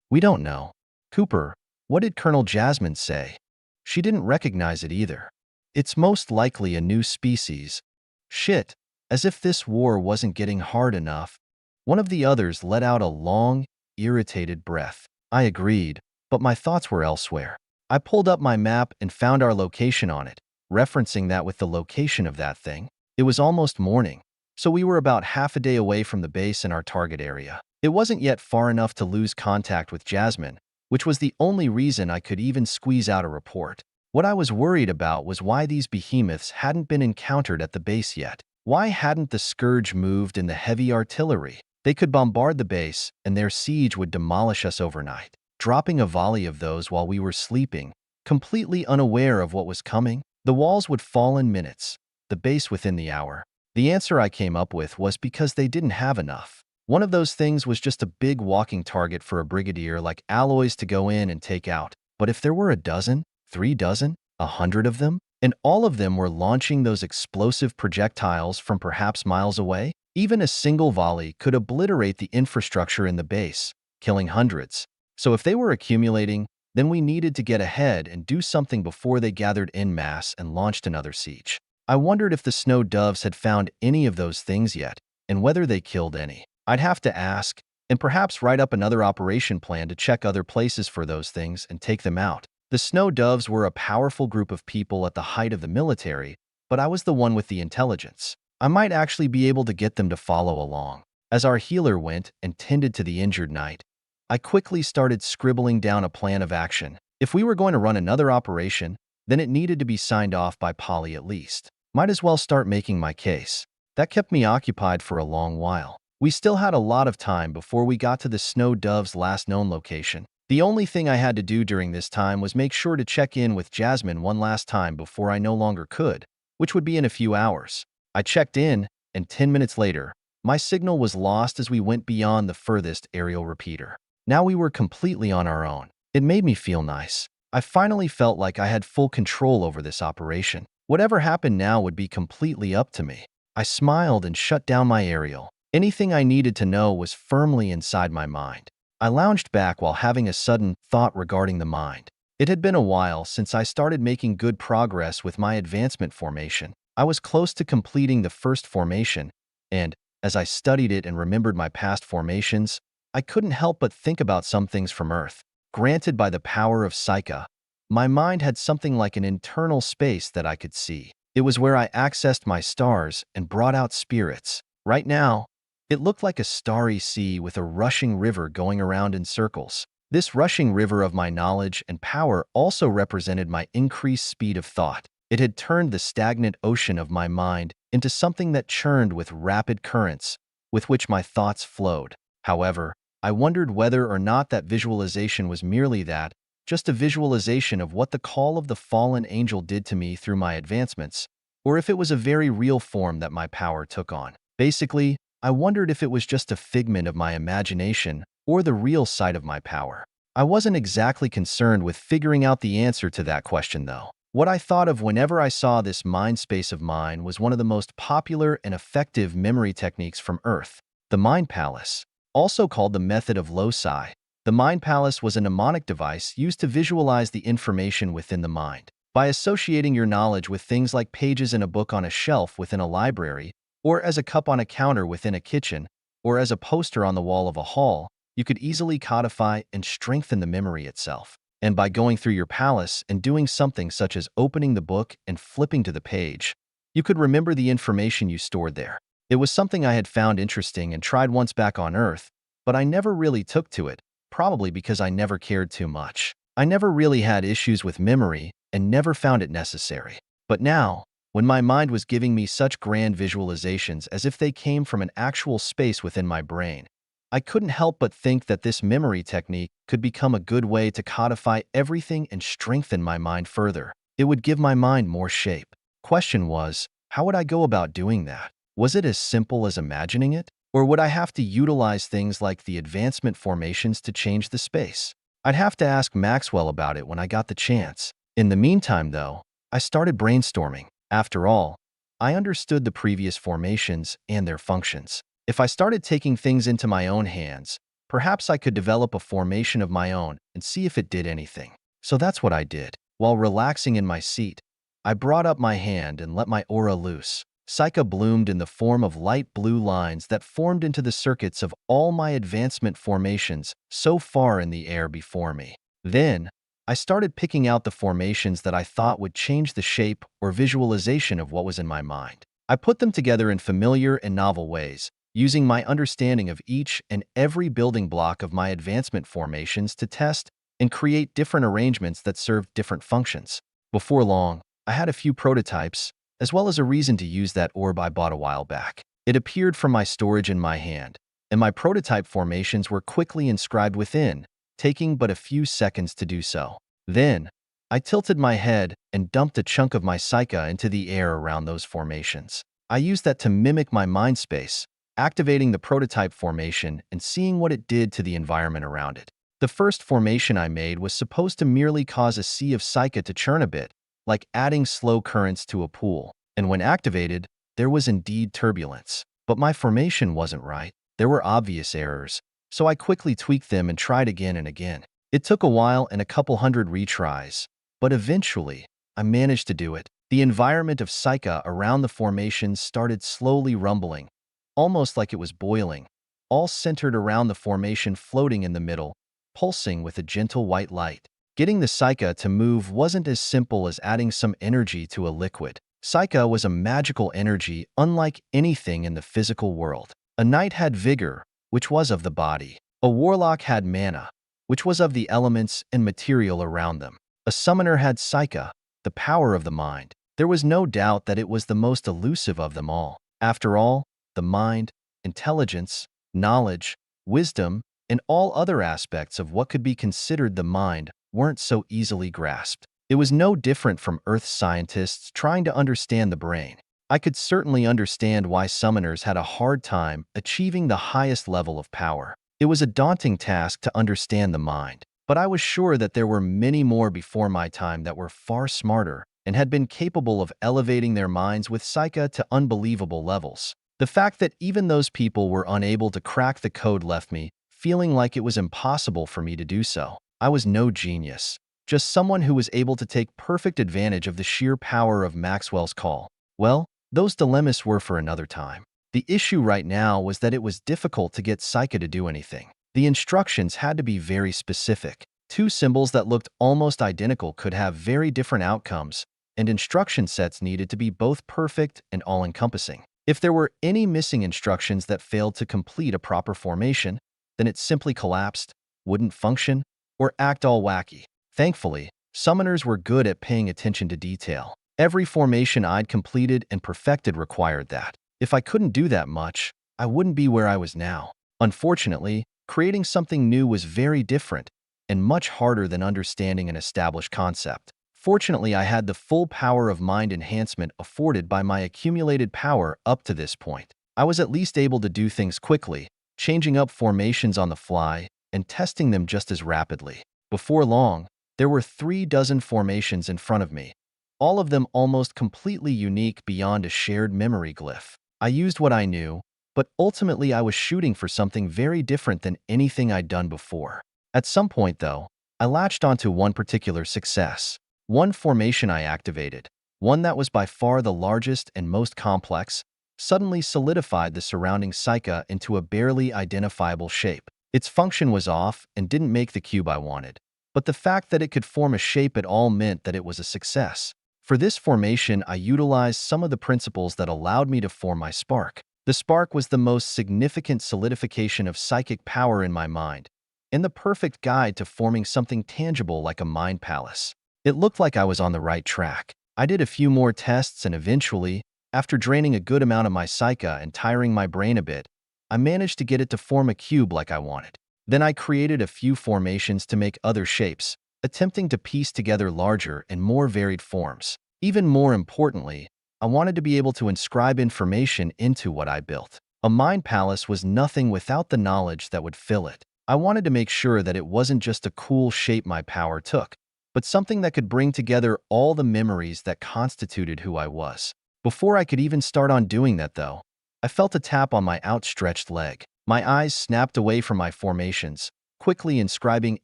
"We don't know. Cooper, what did Colonel Jasmine say? She didn't recognize it either. It's most likely a new species. Shit, as if this war wasn't getting hard enough. One of the others let out a long, irritated breath. I agreed, but my thoughts were elsewhere. I pulled up my map and found our location on it, referencing that with the location of that thing. It was almost morning, so we were about half a day away from the base in our target area. It wasn't yet far enough to lose contact with Jasmine, which was the only reason I could even squeeze out a report. What I was worried about was why these behemoths hadn't been encountered at the base yet. Why hadn't the Scourge moved in the heavy artillery? They could bombard the base, and their siege would demolish us overnight, dropping a volley of those while we were sleeping, completely unaware of what was coming. The walls would fall in minutes, the base within the hour. The answer I came up with was because they didn't have enough. One of those things was just a big walking target for a brigadier like Alloys to go in and take out. But if there were a dozen, 3 dozen, 100 of them, and all of them were launching those explosive projectiles from perhaps miles away, even a single volley could obliterate the infrastructure in the base, killing hundreds. So if they were accumulating, then we needed to get ahead and do something before they gathered en masse and launched another siege. I wondered if the Snow Doves had found any of those things yet, and whether they killed any. I'd have to ask, and perhaps write up another operation plan to check other places for those things and take them out. The Snow Doves were a powerful group of people at the height of the military, but I was the one with the intelligence. I might actually be able to get them to follow along. As our healer went and tended to the injured knight, I quickly started scribbling down a plan of action. If we were going to run another operation, then it needed to be signed off by Polly at least. Might as well start making my case. That kept me occupied for a long while. We still had a lot of time before we got to the Snow Dove's last known location. The only thing I had to do during this time was make sure to check in with Jasmine one last time before I no longer could, which would be in a few hours. I checked in, and 10 minutes later, my signal was lost as we went beyond the furthest aerial repeater. Now we were completely on our own. It made me feel nice. I finally felt like I had full control over this operation. Whatever happened now would be completely up to me. I smiled and shut down my aerial. Anything I needed to know was firmly inside my mind. I lounged back while having a sudden thought regarding the mind. It had been a while since I started making good progress with my advancement formation. I was close to completing the first formation, and, as I studied it and remembered my past formations, I couldn't help but think about some things from Earth. Granted by the power of Psyche, my mind had something like an internal space that I could see. It was where I accessed my stars and brought out spirits. Right now, it looked like a starry sea with a rushing river going around in circles. This rushing river of my knowledge and power also represented my increased speed of thought. It had turned the stagnant ocean of my mind into something that churned with rapid currents, with which my thoughts flowed. However, I wondered whether or not that visualization was merely that, just a visualization of what the call of the fallen angel did to me through my advancements, or if it was a very real form that my power took on. Basically, I wondered if it was just a figment of my imagination or the real side of my power. I wasn't exactly concerned with figuring out the answer to that question, though. What I thought of whenever I saw this mind space of mine was one of the most popular and effective memory techniques from Earth, the Mind Palace, also called the method of loci. The Mind Palace was a mnemonic device used to visualize the information within the mind. By associating your knowledge with things like pages in a book on a shelf within a library, or as a cup on a counter within a kitchen, or as a poster on the wall of a hall, you could easily codify and strengthen the memory itself. And by going through your palace and doing something such as opening the book and flipping to the page, you could remember the information you stored there. It was something I had found interesting and tried once back on Earth, but I never really took to it, probably because I never cared too much. I never really had issues with memory and never found it necessary. But now, when my mind was giving me such grand visualizations as if they came from an actual space within my brain, I couldn't help but think that this memory technique could become a good way to codify everything and strengthen my mind further. It would give my mind more shape. Question was, how would I go about doing that? Was it as simple as imagining it? Or would I have to utilize things like the advancement formations to change the space? I'd have to ask Maxwell about it when I got the chance. In the meantime, though, I started brainstorming. After all, I understood the previous formations and their functions. If I started taking things into my own hands, Perhaps I could develop a formation of my own and see if it did anything. So that's what I did. While relaxing in my seat, I brought up my hand and let my aura loose. Psyche bloomed in the form of light blue lines that formed into the circuits of all my advancement formations so far in the air before me. Then, I started picking out the formations that I thought would change the shape or visualization of what was in my mind. I put them together in familiar and novel ways, using my understanding of each and every building block of my advancement formations to test and create different arrangements that served different functions. Before long, I had a few prototypes, as well as a reason to use that orb I bought a while back. It appeared from my storage in my hand, and my prototype formations were quickly inscribed within, taking but a few seconds to do so. Then, I tilted my head and dumped a chunk of my psyche into the air around those formations. I used that to mimic my mind space, activating the prototype formation and seeing what it did to the environment around it. The first formation I made was supposed to merely cause a sea of psyche to churn a bit, like adding slow currents to a pool. And when activated, there was indeed turbulence. But my formation wasn't right. There were obvious errors, so I quickly tweaked them and tried again and again. It took a while and a couple hundred retries, but eventually, I managed to do it. The environment of psyche around the formation started slowly rumbling, almost like it was boiling, all centered around the formation floating in the middle, pulsing with a gentle white light. Getting the psyche to move wasn't as simple as adding some energy to a liquid. Psyche was a magical energy unlike anything in the physical world. A knight had vigor, which was of the body. A warlock had mana, which was of the elements and material around them. A summoner had psyche, the power of the mind. There was no doubt that it was the most elusive of them all. After all, the mind, intelligence, knowledge, wisdom, and all other aspects of what could be considered the mind weren't so easily grasped. It was no different from Earth scientists trying to understand the brain. I could certainly understand why summoners had a hard time achieving the highest level of power. It was a daunting task to understand the mind, but I was sure that there were many more before my time that were far smarter and had been capable of elevating their minds with psyche to unbelievable levels. The fact that even those people were unable to crack the code left me feeling like it was impossible for me to do so. I was no genius, just someone who was able to take perfect advantage of the sheer power of Maxwell's call. Well, those dilemmas were for another time. The issue right now was that it was difficult to get psyche to do anything. The instructions had to be very specific. Two symbols that looked almost identical could have very different outcomes, and instruction sets needed to be both perfect and all-encompassing. If there were any missing instructions that failed to complete a proper formation, then it simply collapsed, wouldn't function, or act all wacky. Thankfully, summoners were good at paying attention to detail. Every formation I'd completed and perfected required that. If I couldn't do that much, I wouldn't be where I was now. Unfortunately, creating something new was very different and much harder than understanding an established concept. Fortunately, I had the full power of mind enhancement afforded by my accumulated power up to this point. I was at least able to do things quickly, changing up formations on the fly and testing them just as rapidly. Before long, there were 36 formations in front of me, all of them almost completely unique beyond a shared memory glyph. I used what I knew, but ultimately I was shooting for something very different than anything I'd done before. At some point, though, I latched onto one particular success. One formation I activated, one that was by far the largest and most complex, suddenly solidified the surrounding psyche into a barely identifiable shape. Its function was off and didn't make the cube I wanted, but the fact that it could form a shape at all meant that it was a success. For this formation, I utilized some of the principles that allowed me to form my spark. The spark was the most significant solidification of psychic power in my mind, and the perfect guide to forming something tangible like a mind palace. It looked like I was on the right track. I did a few more tests and eventually, after draining a good amount of my psyche and tiring my brain a bit, I managed to get it to form a cube like I wanted. Then I created a few formations to make other shapes, attempting to piece together larger and more varied forms. Even more importantly, I wanted to be able to inscribe information into what I built. A mind palace was nothing without the knowledge that would fill it. I wanted to make sure that it wasn't just a cool shape my power took, but something that could bring together all the memories that constituted who I was. Before I could even start on doing that, though, I felt a tap on my outstretched leg. My eyes snapped away from my formations, quickly inscribing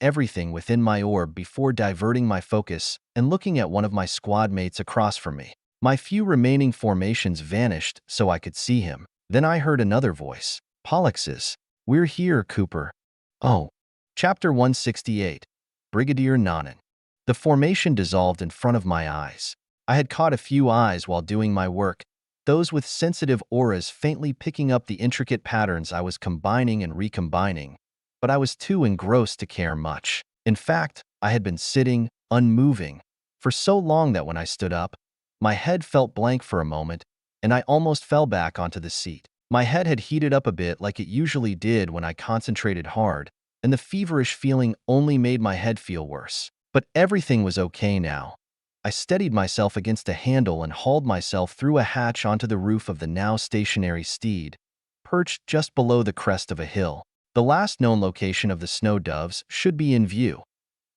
everything within my orb before diverting my focus and looking at one of my squad mates across from me. My few remaining formations vanished so I could see him. Then I heard another voice. Pollex's. We're here, Cooper. Oh. Chapter 168. Brigadier Nanan. The formation dissolved in front of my eyes. I had caught a few eyes while doing my work, those with sensitive auras faintly picking up the intricate patterns I was combining and recombining, but I was too engrossed to care much. In fact, I had been sitting, unmoving, for so long that when I stood up, my head felt blank for a moment, and I almost fell back onto the seat. My head had heated up a bit like it usually did when I concentrated hard, and the feverish feeling only made my head feel worse. But everything was okay now. I steadied myself against a handle and hauled myself through a hatch onto the roof of the now stationary steed, perched just below the crest of a hill. The last known location of the snow doves should be in view,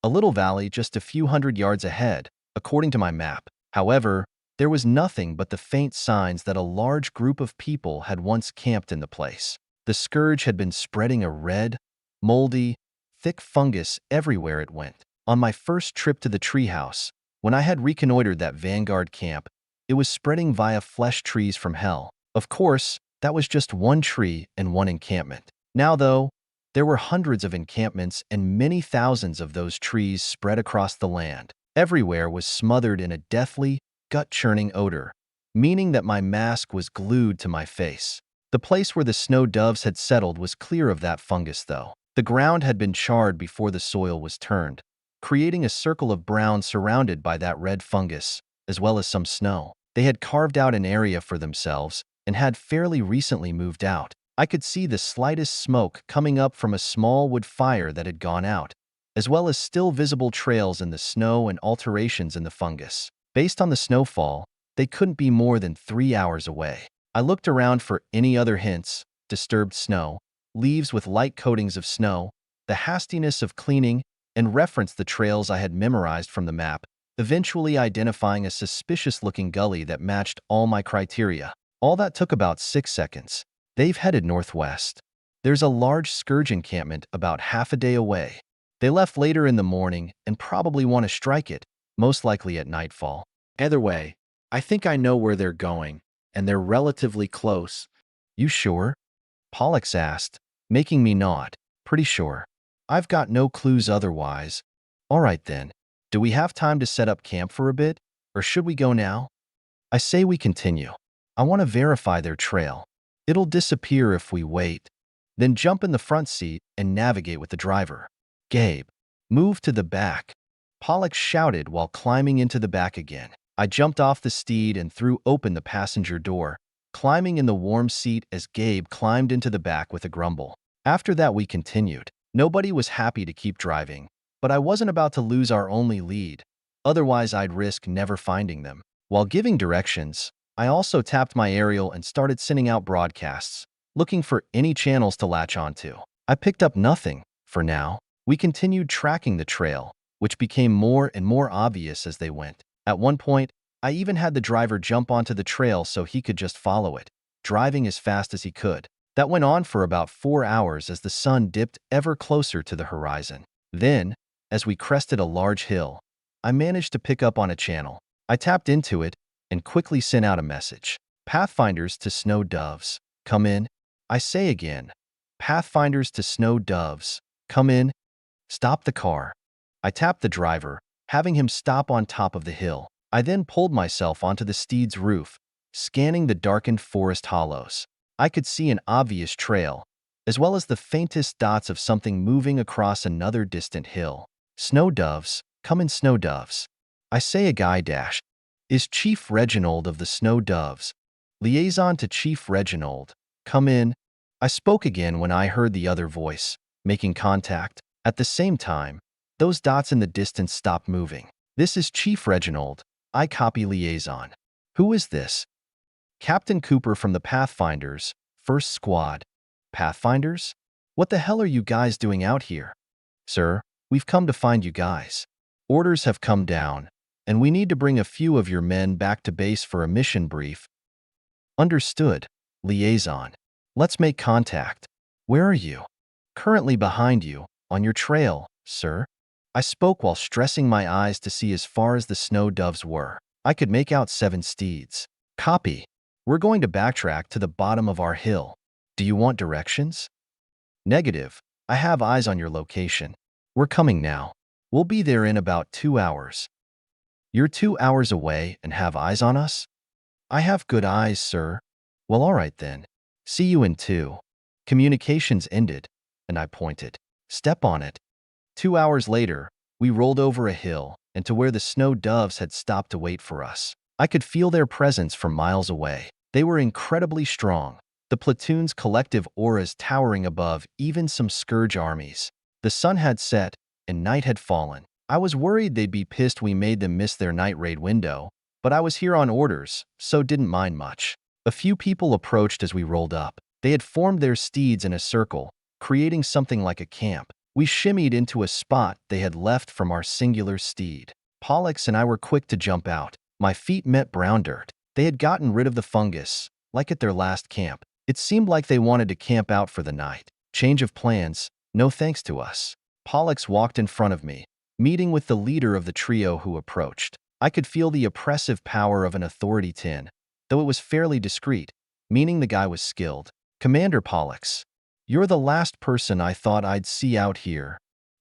a little valley just a few hundred yards ahead, according to my map. However, there was nothing but the faint signs that a large group of people had once camped in the place. The scourge had been spreading a red, moldy, thick fungus everywhere it went. On my first trip to the treehouse, when I had reconnoitered that vanguard camp, it was spreading via flesh trees from hell. Of course, that was just one tree and one encampment. Now, though, there were hundreds of encampments and many thousands of those trees spread across the land. Everywhere was smothered in a deathly, gut-churning odor, meaning that my mask was glued to my face. The place where the snow doves had settled was clear of that fungus, though. The ground had been charred before the soil was turned, creating a circle of brown surrounded by that red fungus, as well as some snow. They had carved out an area for themselves and had fairly recently moved out. I could see the slightest smoke coming up from a small wood fire that had gone out, as well as still visible trails in the snow and alterations in the fungus. Based on the snowfall, they couldn't be more than 3 hours away. I looked around for any other hints: disturbed snow, leaves with light coatings of snow, the hastiness of cleaning, and referenced the trails I had memorized from the map, eventually identifying a suspicious-looking gully that matched all my criteria. All that took about 6 seconds. They've headed northwest. There's a large scourge encampment about half a day away. They left later in the morning and probably want to strike it, most likely at nightfall. Either way, I think I know where they're going, and they're relatively close. You sure? Pollux asked, making me nod. Pretty sure. I've got no clues otherwise. All right then. Do we have time to set up camp for a bit, or should we go now? I say we continue. I want to verify their trail. It'll disappear if we wait. Then jump in the front seat and navigate with the driver. Gabe, move to the back. Pollux shouted while climbing into the back again. I jumped off the steed and threw open the passenger door, climbing in the warm seat as Gabe climbed into the back with a grumble. After that, we continued. Nobody was happy to keep driving, but I wasn't about to lose our only lead. Otherwise, I'd risk never finding them. While giving directions, I also tapped my aerial and started sending out broadcasts, looking for any channels to latch onto. I picked up nothing, for now. We continued tracking the trail, which became more and more obvious as they went. At one point, I even had the driver jump onto the trail so he could just follow it, driving as fast as he could. That went on for about 4 hours as the sun dipped ever closer to the horizon. Then, as we crested a large hill, I managed to pick up on a channel. I tapped into it and quickly sent out a message. Pathfinders to snow doves, come in. I say again, Pathfinders to snow doves, come in. Stop the car. I tapped the driver, having him stop on top of the hill. I then pulled myself onto the steed's roof, scanning the darkened forest hollows. I could see an obvious trail, as well as the faintest dots of something moving across another distant hill. Snow doves, come in, snow doves. I say a guy dash. Is Chief Reginald of the Snow Doves. Liaison to Chief Reginald, come in. I spoke again when I heard the other voice, making contact. At the same time, those dots in the distance stopped moving. This is Chief Reginald. I copy liaison. Who is this? Captain Cooper from the Pathfinders, First Squad. Pathfinders? What the hell are you guys doing out here? Sir, we've come to find you guys. Orders have come down, and we need to bring a few of your men back to base for a mission brief. Understood, liaison. Let's make contact. Where are you? Currently behind you, on your trail, sir. I spoke while stressing my eyes to see as far as the snow doves were. I could make out 7 steeds. Copy. We're going to backtrack to the bottom of our hill. Do you want directions? Negative. I have eyes on your location. We're coming now. We'll be there in about 2 hours. You're 2 hours away and have eyes on us? I have good eyes, sir. Well, all right then. See you in 2. Communications ended, and I pointed. Step on it. 2 hours later, we rolled over a hill and to where the snow doves had stopped to wait for us. I could feel their presence from miles away. They were incredibly strong, the platoon's collective auras towering above even some scourge armies. The sun had set, and night had fallen. I was worried they'd be pissed we made them miss their night raid window, but I was here on orders, so didn't mind much. A few people approached as we rolled up. They had formed their steeds in a circle, creating something like a camp. We shimmied into a spot they had left from our singular steed. Pollux and I were quick to jump out. My feet met brown dirt. They had gotten rid of the fungus, like at their last camp. It seemed like they wanted to camp out for the night. Change of plans, no thanks to us. Pollux walked in front of me, meeting with the leader of the trio who approached. I could feel the oppressive power of an authority tin, though it was fairly discreet, meaning the guy was skilled. Commander Pollux, you're the last person I thought I'd see out here.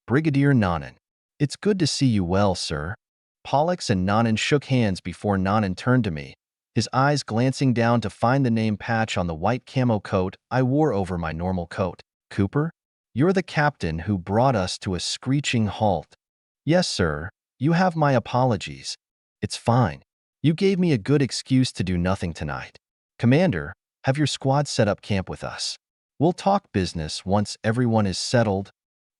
Brigadier Nanan. It's good to see you well, sir. Pollux and Nanan shook hands before Nanan turned to me, his eyes glancing down to find the name patch on the white camo coat I wore over my normal coat. Cooper? You're the captain who brought us to a screeching halt. Yes, sir. You have my apologies. It's fine. You gave me a good excuse to do nothing tonight. Commander, have your squad set up camp with us. We'll talk business once everyone is settled.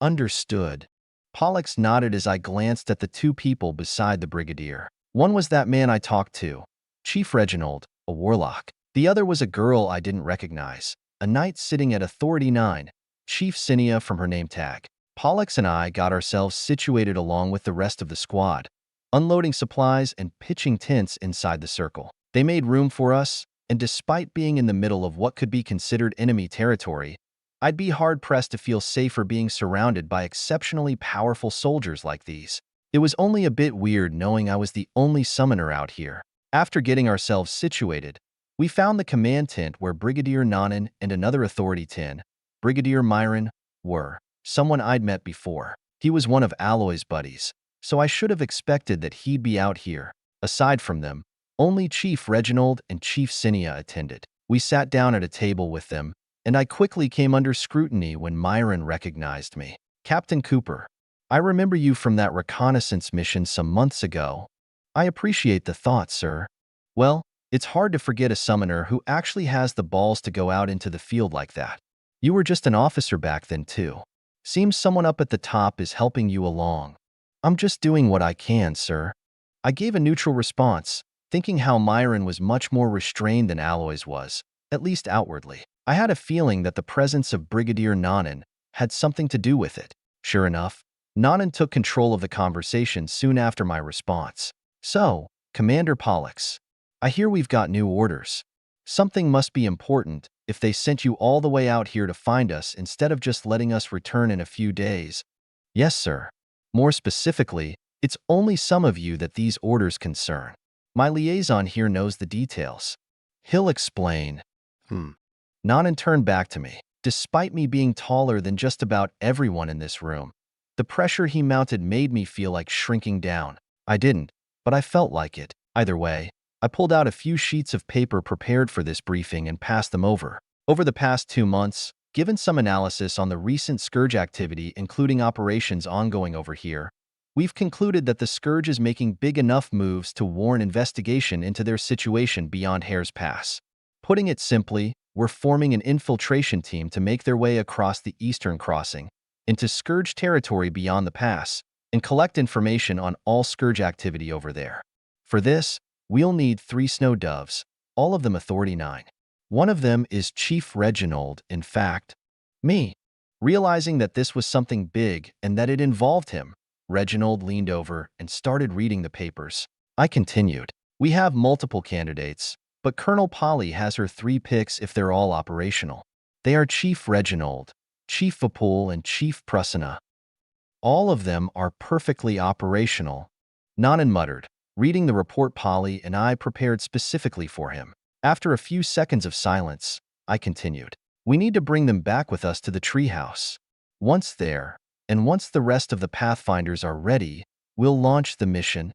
Understood. Pollux nodded as I glanced at the 2 people beside the brigadier. One was that man I talked to, Chief Reginald, a warlock. The other was a girl I didn't recognize, a knight sitting at Authority 9, Chief Cinia from her name tag. Pollux and I got ourselves situated along with the rest of the squad, unloading supplies and pitching tents inside the circle. They made room for us, and despite being in the middle of what could be considered enemy territory, I'd be hard-pressed to feel safer being surrounded by exceptionally powerful soldiers like these. It was only a bit weird knowing I was the only summoner out here. After getting ourselves situated, we found the command tent where Brigadier Nanan and another Authority 10, Brigadier Myron, were. Someone I'd met before. He was one of Alloy's buddies, so I should have expected that he'd be out here. Aside from them, only Chief Reginald and Chief Cinia attended. We sat down at a table with them, and I quickly came under scrutiny when Myron recognized me. Captain Cooper, I remember you from that reconnaissance mission some months ago. I appreciate the thought, sir. Well, it's hard to forget a summoner who actually has the balls to go out into the field like that. You were just an officer back then, too. Seems someone up at the top is helping you along. I'm just doing what I can, sir. I gave a neutral response, thinking how Myron was much more restrained than Alloy's was, at least outwardly. I had a feeling that the presence of Brigadier Nanan had something to do with it. Sure enough, Nanan took control of the conversation soon after my response. So, Commander Pollux, I hear we've got new orders. Something must be important if they sent you all the way out here to find us instead of just letting us return in a few days. Yes, sir. More specifically, it's only some of you that these orders concern. My liaison here knows the details. He'll explain. Nanan turned back to me. Despite me being taller than just about everyone in this room, the pressure he mounted made me feel like shrinking down. I didn't, but I felt like it. Either way, I pulled out a few sheets of paper prepared for this briefing and passed them over. Over the past 2 months, given some analysis on the recent Scourge activity, including operations ongoing over here, we've concluded that the Scourge is making big enough moves to warrant investigation into their situation beyond Hare's Pass. Putting it simply, we're forming an infiltration team to make their way across the eastern crossing, into Scourge territory beyond the pass, and collect information on all Scourge activity over there. For this, we'll need 3 snow doves, all of them Authority 9. One of them is Chief Reginald, in fact, me. Realizing that this was something big and that it involved him, Reginald leaned over and started reading the papers. I continued. We have multiple candidates, but Colonel Polly has her 3 picks if they're all operational. They are Chief Reginald, Chief Vapul, and Chief Prasanna. All of them are perfectly operational. Nanan muttered, reading the report Polly and I prepared specifically for him. After a few seconds of silence, I continued. We need to bring them back with us to the treehouse. Once there, and once the rest of the Pathfinders are ready, we'll launch the mission.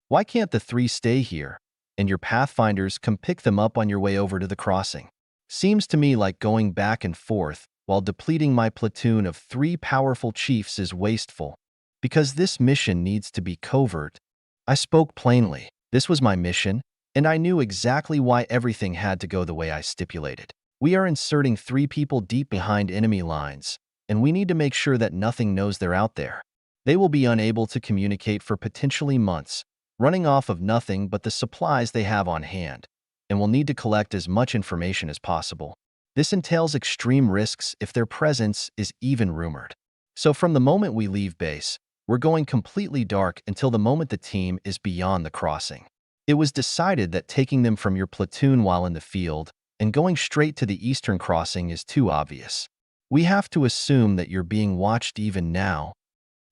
Why can't the three stay here, and your Pathfinders come pick them up on your way over to the crossing? Seems to me like going back and forth while depleting my platoon of 3 powerful chiefs is wasteful. Because this mission needs to be covert. I spoke plainly. This was my mission, and I knew exactly why everything had to go the way I stipulated. We are inserting 3 people deep behind enemy lines, and we need to make sure that nothing knows they're out there. They will be unable to communicate for potentially months, running off of nothing but the supplies they have on hand, and will need to collect as much information as possible. This entails extreme risks if their presence is even rumored. So from the moment we leave base, we're going completely dark until the moment the team is beyond the crossing. It was decided that taking them from your platoon while in the field and going straight to the eastern crossing is too obvious. We have to assume that you're being watched even now.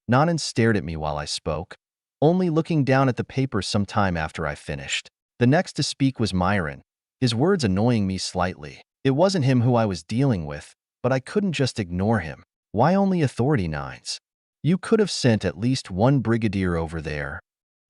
Nanan stared at me while I spoke, only looking down at the paper some time after I finished. The next to speak was Myron, his words annoying me slightly. It wasn't him who I was dealing with, but I couldn't just ignore him. Why only Authority 9s? You could have sent at least 1 brigadier over there.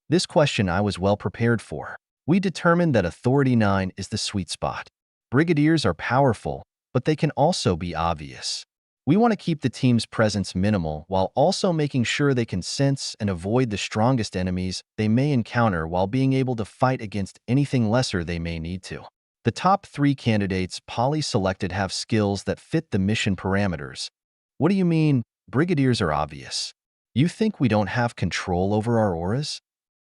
This question I was well prepared for. We determined that Authority 9 is the sweet spot. Brigadiers are powerful, but they can also be obvious. We want to keep the team's presence minimal while also making sure they can sense and avoid the strongest enemies they may encounter while being able to fight against anything lesser they may need to. The top 3 candidates Polly selected have skills that fit the mission parameters. What do you mean, brigadiers are obvious? You think we don't have control over our auras?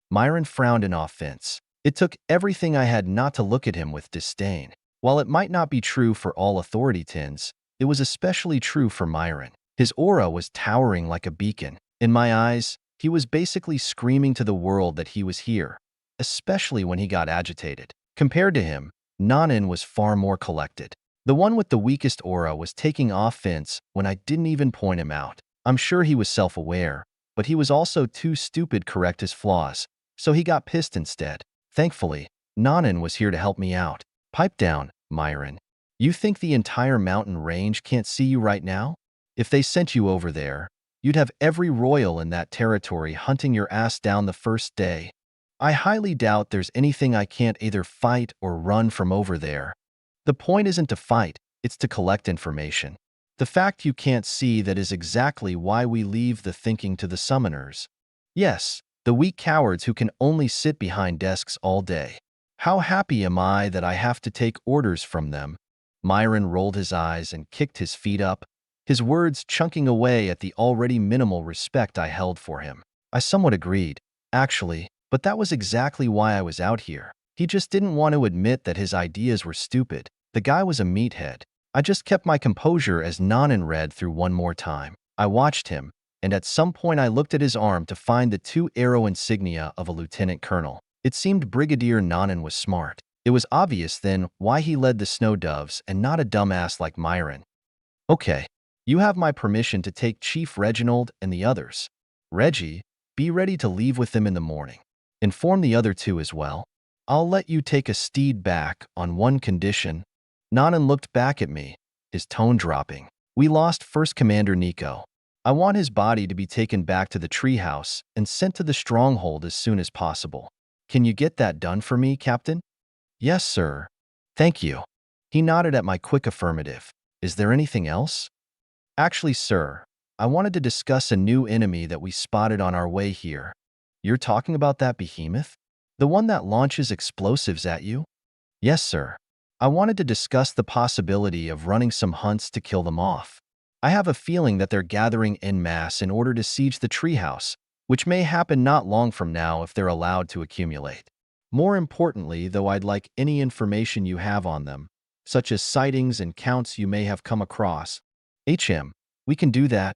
Myron frowned in offense. It took everything I had not to look at him with disdain. While it might not be true for all Authority 10s, it was especially true for Myron. His aura was towering like a beacon. In my eyes, he was basically screaming to the world that he was here, especially when he got agitated. Compared to him, Nanan was far more collected. The one with the weakest aura was taking offense when I didn't even point him out. I'm sure he was self-aware, but he was also too stupid to correct his flaws, so he got pissed instead. Thankfully, Nanan was here to help me out. Pipe down, Myron. You think the entire mountain range can't see you right now? If they sent you over there, you'd have every royal in that territory hunting your ass down the first day. I highly doubt there's anything I can't either fight or run from over there. The point isn't to fight, it's to collect information. The fact you can't see that is exactly why we leave the thinking to the summoners. Yes, the weak cowards who can only sit behind desks all day. How happy am I that I have to take orders from them? Myron rolled his eyes and kicked his feet up, his words chunking away at the already minimal respect I held for him. I somewhat agreed, actually, but that was exactly why I was out here. He just didn't want to admit that his ideas were stupid. The guy was a meathead. I just kept my composure as Nanan read through one more time. I watched him, and at some point I looked at his arm to find the 2 arrow insignia of a lieutenant colonel. It seemed Brigadier Nanan was smart. It was obvious then why he led the Snow Doves and not a dumbass like Myron. Okay, you have my permission to take Chief Reginald and the others. Reggie, be ready to leave with them in the morning. Inform the other 2 as well. I'll let you take a steed back on one condition. Nanan looked back at me, his tone dropping. We lost First Commander Nico. I want his body to be taken back to the treehouse and sent to the stronghold as soon as possible. Can you get that done for me, Captain? Yes, sir. Thank you. He nodded at my quick affirmative. Is there anything else? Actually, sir, I wanted to discuss a new enemy that we spotted on our way here. You're talking about that behemoth? The one that launches explosives at you? Yes, sir. I wanted to discuss the possibility of running some hunts to kill them off. I have a feeling that they're gathering en masse in order to siege the treehouse, which may happen not long from now if they're allowed to accumulate. More importantly, though, I'd like any information you have on them, such as sightings and counts you may have come across. We can do that.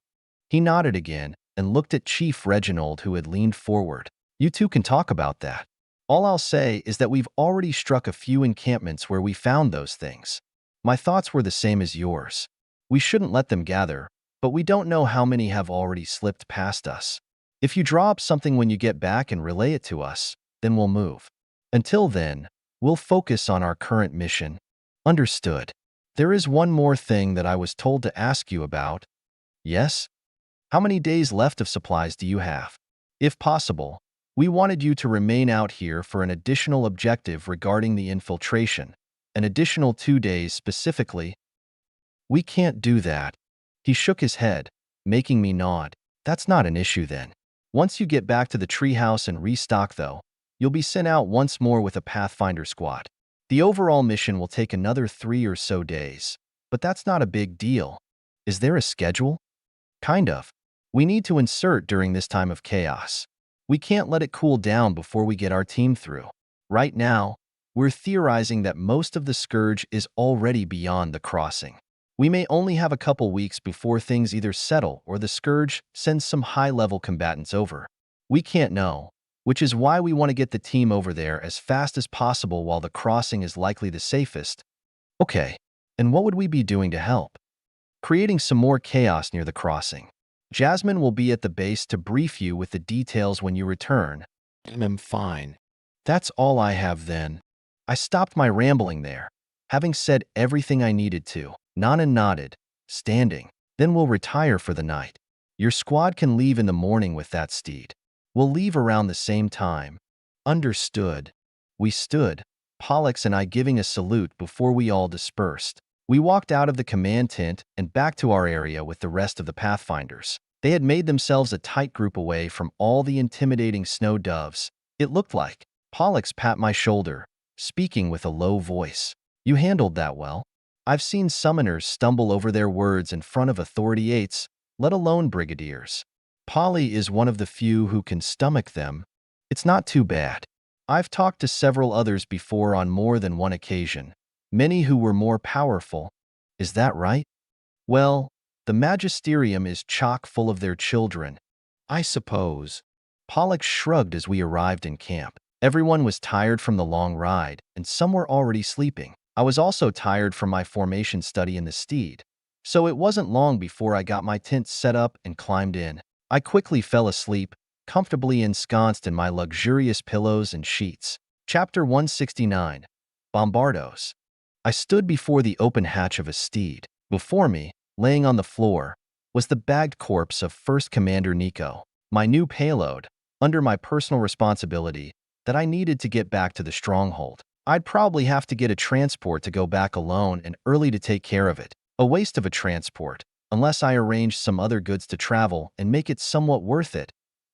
He nodded again and looked at Chief Reginald, who had leaned forward. You 2 can talk about that. All I'll say is that we've already struck a few encampments where we found those things. My thoughts were the same as yours. We shouldn't let them gather, but we don't know how many have already slipped past us. If you draw up something when you get back and relay it to us, then we'll move. Until then, we'll focus on our current mission. Understood. There is one more thing that I was told to ask you about. Yes? How many days left of supplies do you have? If possible, we wanted you to remain out here for an additional objective regarding the infiltration. An additional 2 days specifically. We can't do that. He shook his head, making me nod. That's not an issue then. Once you get back to the treehouse and restock though, you'll be sent out once more with a Pathfinder squad. The overall mission will take another 3 or so days, but that's not a big deal. Is there a schedule? Kind of. We need to insert during this time of chaos. We can't let it cool down before we get our team through. Right now, we're theorizing that most of the Scourge is already beyond the crossing. We may only have a couple weeks before things either settle or the Scourge sends some high-level combatants over. We can't know, which is why we want to get the team over there as fast as possible while the crossing is likely the safest. Okay, and what would we be doing to help? Creating some more chaos near the crossing. Jasmine will be at the base to brief you with the details when you return. I'm fine. That's all I have then. I stopped my rambling there, having said everything I needed to. Nanan nodded, standing. Then we'll retire for the night. Your squad can leave in the morning with that steed. We'll leave around the same time. Understood. We stood, Pollux and I giving a salute before we all dispersed. We walked out of the command tent and back to our area with the rest of the Pathfinders. They had made themselves a tight group away from all the intimidating snow doves. It looked like. Pollux pat my shoulder, speaking with a low voice. You handled that well. I've seen summoners stumble over their words in front of authority 8s, let alone brigadiers. Polly is one of the few who can stomach them. It's not too bad. I've talked to several others before on more than one occasion, many who were more powerful. Is that right? Well, the magisterium is chock full of their children, I suppose. Pollux shrugged as we arrived in camp. Everyone was tired from the long ride, and some were already sleeping. I was also tired from my formation study in the steed, so it wasn't long before I got my tent set up and climbed in. I quickly fell asleep, comfortably ensconced in my luxurious pillows and sheets. Chapter 169. Bombardos. I stood before the open hatch of a steed. Before me, laying on the floor, was the bagged corpse of First Commander Nico, my new payload, under my personal responsibility that I needed to get back to the stronghold. I'd probably have to get a transport to go back alone and early to take care of it. A waste of a transport, unless I arranged some other goods to travel and make it somewhat worth it.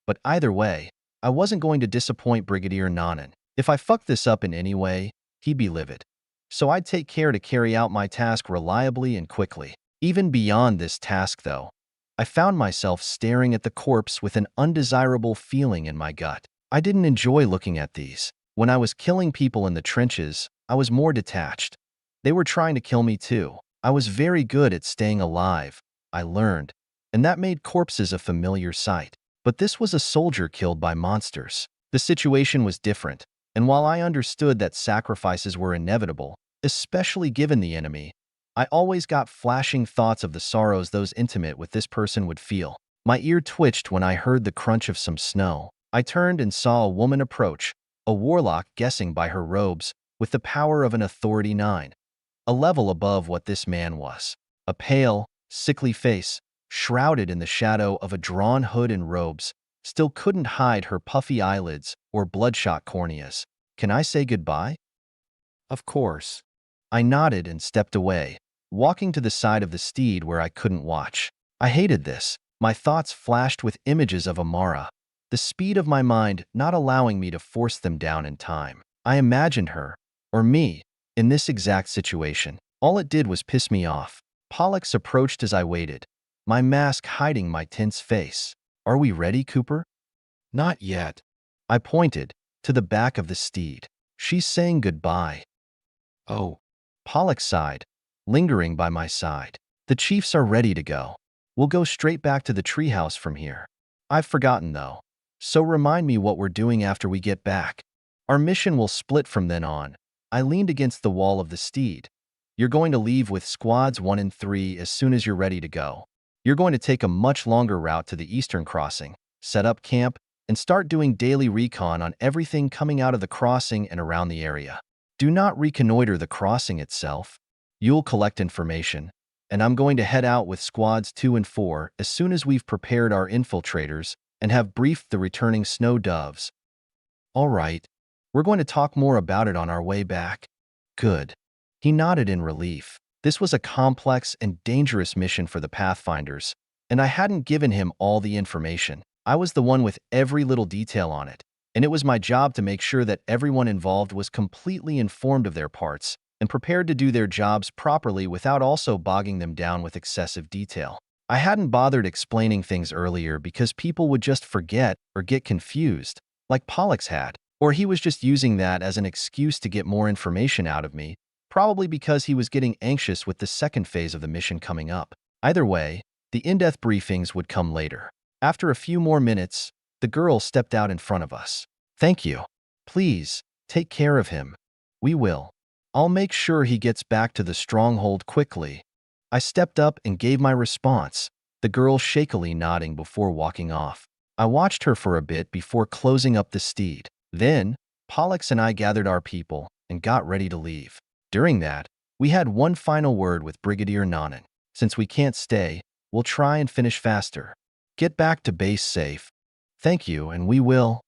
But either way, I wasn't going to disappoint Brigadier Nanan. If I fucked this up in any way, he'd be livid. So I'd take care to carry out my task reliably and quickly. Even beyond this task, though, I found myself staring at the corpse with an undesirable feeling in my gut. I didn't enjoy looking at these. When I was killing people in the trenches, I was more detached. They were trying to kill me too. I was very good at staying alive, I learned, and that made corpses a familiar sight. But this was a soldier killed by monsters. The situation was different, and while I understood that sacrifices were inevitable, especially given the enemy, I always got flashing thoughts of the sorrows those intimate with this person would feel. My ear twitched when I heard the crunch of some snow. I turned and saw a woman approach, a warlock guessing by her robes, with the power of an authority 9. A level above what this man was. A pale, sickly face, shrouded in the shadow of a drawn hood and robes, still couldn't hide her puffy eyelids or bloodshot corneas. Can I say goodbye? Of course. I nodded and stepped away, walking to the side of the steed where I couldn't watch. I hated this. My thoughts flashed with images of Amara, the speed of my mind not allowing me to force them down in time. I imagined her, or me, in this exact situation. All it did was piss me off. Pollux approached as I waited, my mask hiding my tense face. Are we ready, Cooper? Not yet. I pointed to the back of the steed. She's saying goodbye. Oh. Pollux sighed, lingering by my side. The chiefs are ready to go. We'll go straight back to the treehouse from here. I've forgotten, though. So remind me what we're doing after we get back. Our mission will split from then on. I leaned against the wall of the steed, You're going to leave with squads 1 and 3 as soon as you're ready to go. You're going to take a much longer route to the eastern crossing, set up camp, and start doing daily recon on everything coming out of the crossing and around the area. Do not reconnoiter the crossing itself. You'll collect information, and I'm going to head out with squads 2 and 4 as soon as we've prepared our infiltrators and have briefed the returning snow doves. All right, we're going to talk more about it on our way back. Good. He nodded in relief. This was a complex and dangerous mission for the Pathfinders, and I hadn't given him all the information. I was the one with every little detail on it, and it was my job to make sure that everyone involved was completely informed of their parts and prepared to do their jobs properly without also bogging them down with excessive detail. I hadn't bothered explaining things earlier because people would just forget or get confused, like Pollux had, or he was just using that as an excuse to get more information out of me, probably because he was getting anxious with the second phase of the mission coming up. Either way, the in-depth briefings would come later. After a few more minutes, the girl stepped out in front of us. Thank you. Please, take care of him. We will. I'll make sure he gets back to the stronghold quickly. I stepped up and gave my response, the girl shakily nodding before walking off. I watched her for a bit before closing up the steed. Then, Pollux and I gathered our people and got ready to leave. During that, we had one final word with Brigadier Nanan. Since we can't stay, we'll try and finish faster. Get back to base safe. Thank you, and we will.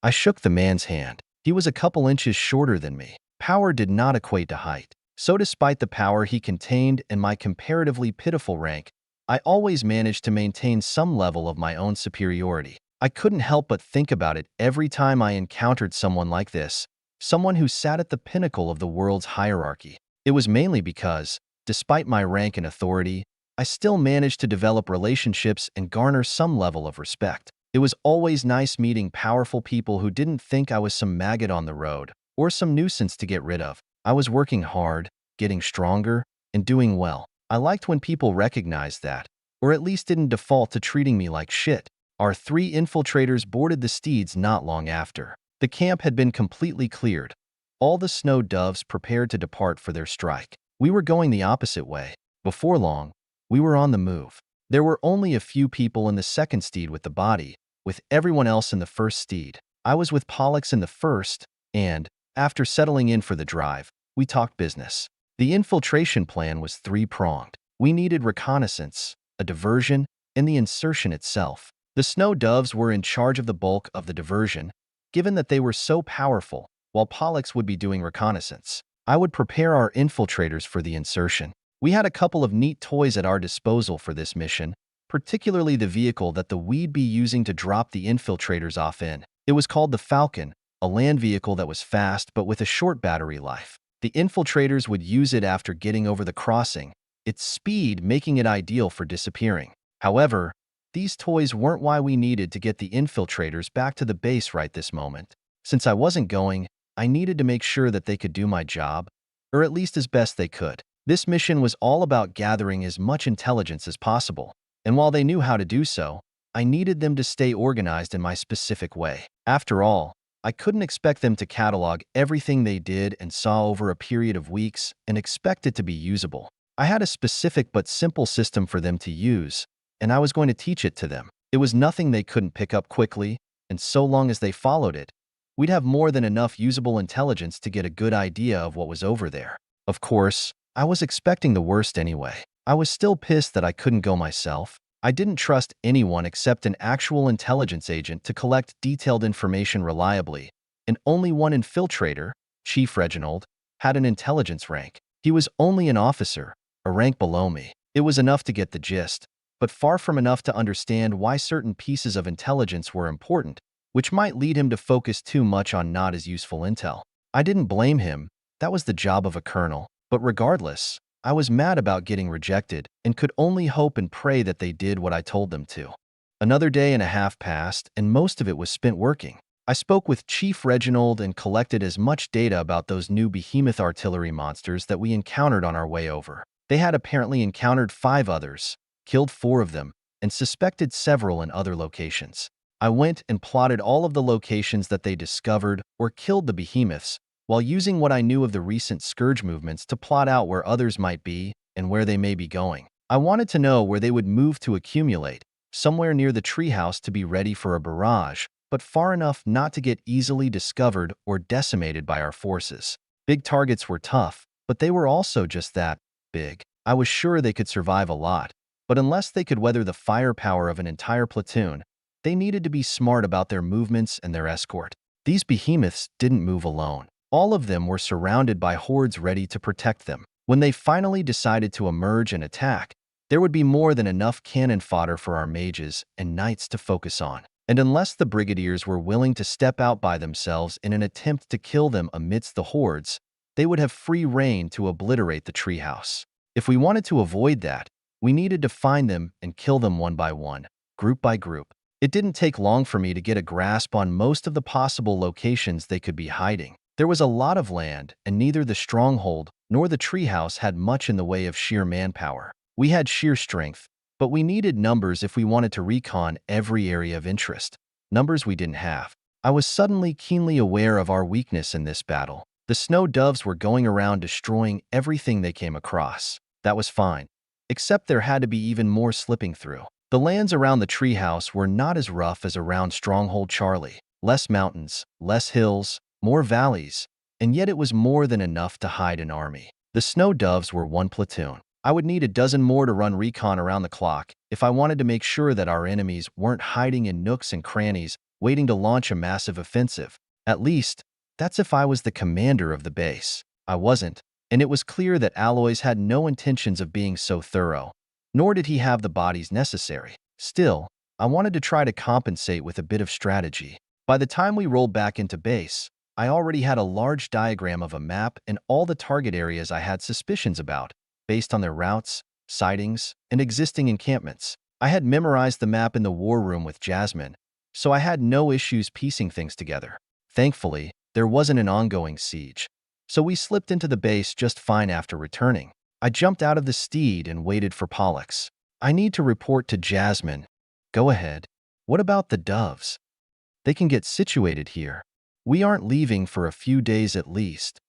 I shook the man's hand. He was a couple inches shorter than me. Power did not equate to height. So despite the power he contained and my comparatively pitiful rank, I always managed to maintain some level of my own superiority. I couldn't help but think about it every time I encountered someone like this, someone who sat at the pinnacle of the world's hierarchy. It was mainly because, despite my rank and authority, I still managed to develop relationships and garner some level of respect. It was always nice meeting powerful people who didn't think I was some maggot on the road or some nuisance to get rid of. I was working hard, getting stronger, and doing well. I liked when people recognized that, or at least didn't default to treating me like shit. Our 3 infiltrators boarded the steeds not long after. The camp had been completely cleared. All the snow doves prepared to depart for their strike. We were going the opposite way. Before long, we were on the move. There were only a few people in the second steed with the body, with everyone else in the first steed. I was with Pollux in the first, and, after settling in for the drive, we talked business. The infiltration plan was 3-pronged. We needed reconnaissance, a diversion, and the insertion itself. The snow doves were in charge of the bulk of the diversion, given that they were so powerful, while Pollux would be doing reconnaissance. I would prepare our infiltrators for the insertion. We had a couple of neat toys at our disposal for this mission, particularly the vehicle that we'd be using to drop the infiltrators off in. It was called the Falcon, a land vehicle that was fast but with a short battery life. The infiltrators would use it after getting over the crossing, its speed making it ideal for disappearing. However, these toys weren't why we needed to get the infiltrators back to the base right this moment. Since I wasn't going, I needed to make sure that they could do my job, or at least as best they could. This mission was all about gathering as much intelligence as possible, and while they knew how to do so, I needed them to stay organized in my specific way. After all, I couldn't expect them to catalog everything they did and saw over a period of weeks and expect it to be usable. I had a specific but simple system for them to use, and I was going to teach it to them. It was nothing they couldn't pick up quickly, and so long as they followed it, we'd have more than enough usable intelligence to get a good idea of what was over there. Of course, I was expecting the worst anyway. I was still pissed that I couldn't go myself. I didn't trust anyone except an actual intelligence agent to collect detailed information reliably, and only one infiltrator, Chief Reginald, had an intelligence rank. He was only an officer, a rank below me. It was enough to get the gist, but far from enough to understand why certain pieces of intelligence were important, which might lead him to focus too much on not as useful intel. I didn't blame him. That was the job of a colonel. But regardless, I was mad about getting rejected and could only hope and pray that they did what I told them to. Another day and a half passed, and most of it was spent working. I spoke with Chief Reginald and collected as much data about those new behemoth artillery monsters that we encountered on our way over. They had apparently encountered 5 others, killed 4 of them, and suspected several in other locations. I went and plotted all of the locations that they discovered or killed the behemoths, while using what I knew of the recent Scourge movements to plot out where others might be and where they may be going. I wanted to know where they would move to accumulate, somewhere near the treehouse to be ready for a barrage, but far enough not to get easily discovered or decimated by our forces. Big targets were tough, but they were also just that, big. I was sure they could survive a lot, but unless they could weather the firepower of an entire platoon, they needed to be smart about their movements and their escort. These behemoths didn't move alone. All of them were surrounded by hordes ready to protect them. When they finally decided to emerge and attack, there would be more than enough cannon fodder for our mages and knights to focus on. And unless the brigadiers were willing to step out by themselves in an attempt to kill them amidst the hordes, they would have free rein to obliterate the treehouse. If we wanted to avoid that, we needed to find them and kill them one by one, group by group. It didn't take long for me to get a grasp on most of the possible locations they could be hiding. There was a lot of land, and neither the stronghold nor the treehouse had much in the way of sheer manpower. We had sheer strength, but we needed numbers if we wanted to recon every area of interest. Numbers we didn't have. I was suddenly keenly aware of our weakness in this battle. The snow doves were going around destroying everything they came across. That was fine, except there had to be even more slipping through. The lands around the treehouse were not as rough as around Stronghold Charlie. Less mountains, less hills, more valleys, and yet it was more than enough to hide an army. The snow doves were one platoon. I would need a dozen more to run recon around the clock if I wanted to make sure that our enemies weren't hiding in nooks and crannies waiting to launch a massive offensive. At least, that's if I was the commander of the base. I wasn't, and it was clear that Aloys had no intentions of being so thorough, nor did he have the bodies necessary. Still, I wanted to try to compensate with a bit of strategy. By the time we rolled back into base, I already had a large diagram of a map and all the target areas I had suspicions about, based on their routes, sightings, and existing encampments. I had memorized the map in the war room with Jasmine, so I had no issues piecing things together. Thankfully, there wasn't an ongoing siege, so we slipped into the base just fine after returning. I jumped out of the steed and waited for Pollux. I need to report to Jasmine. Go ahead. What about the doves? They can get situated here. We aren't leaving for a few days at least.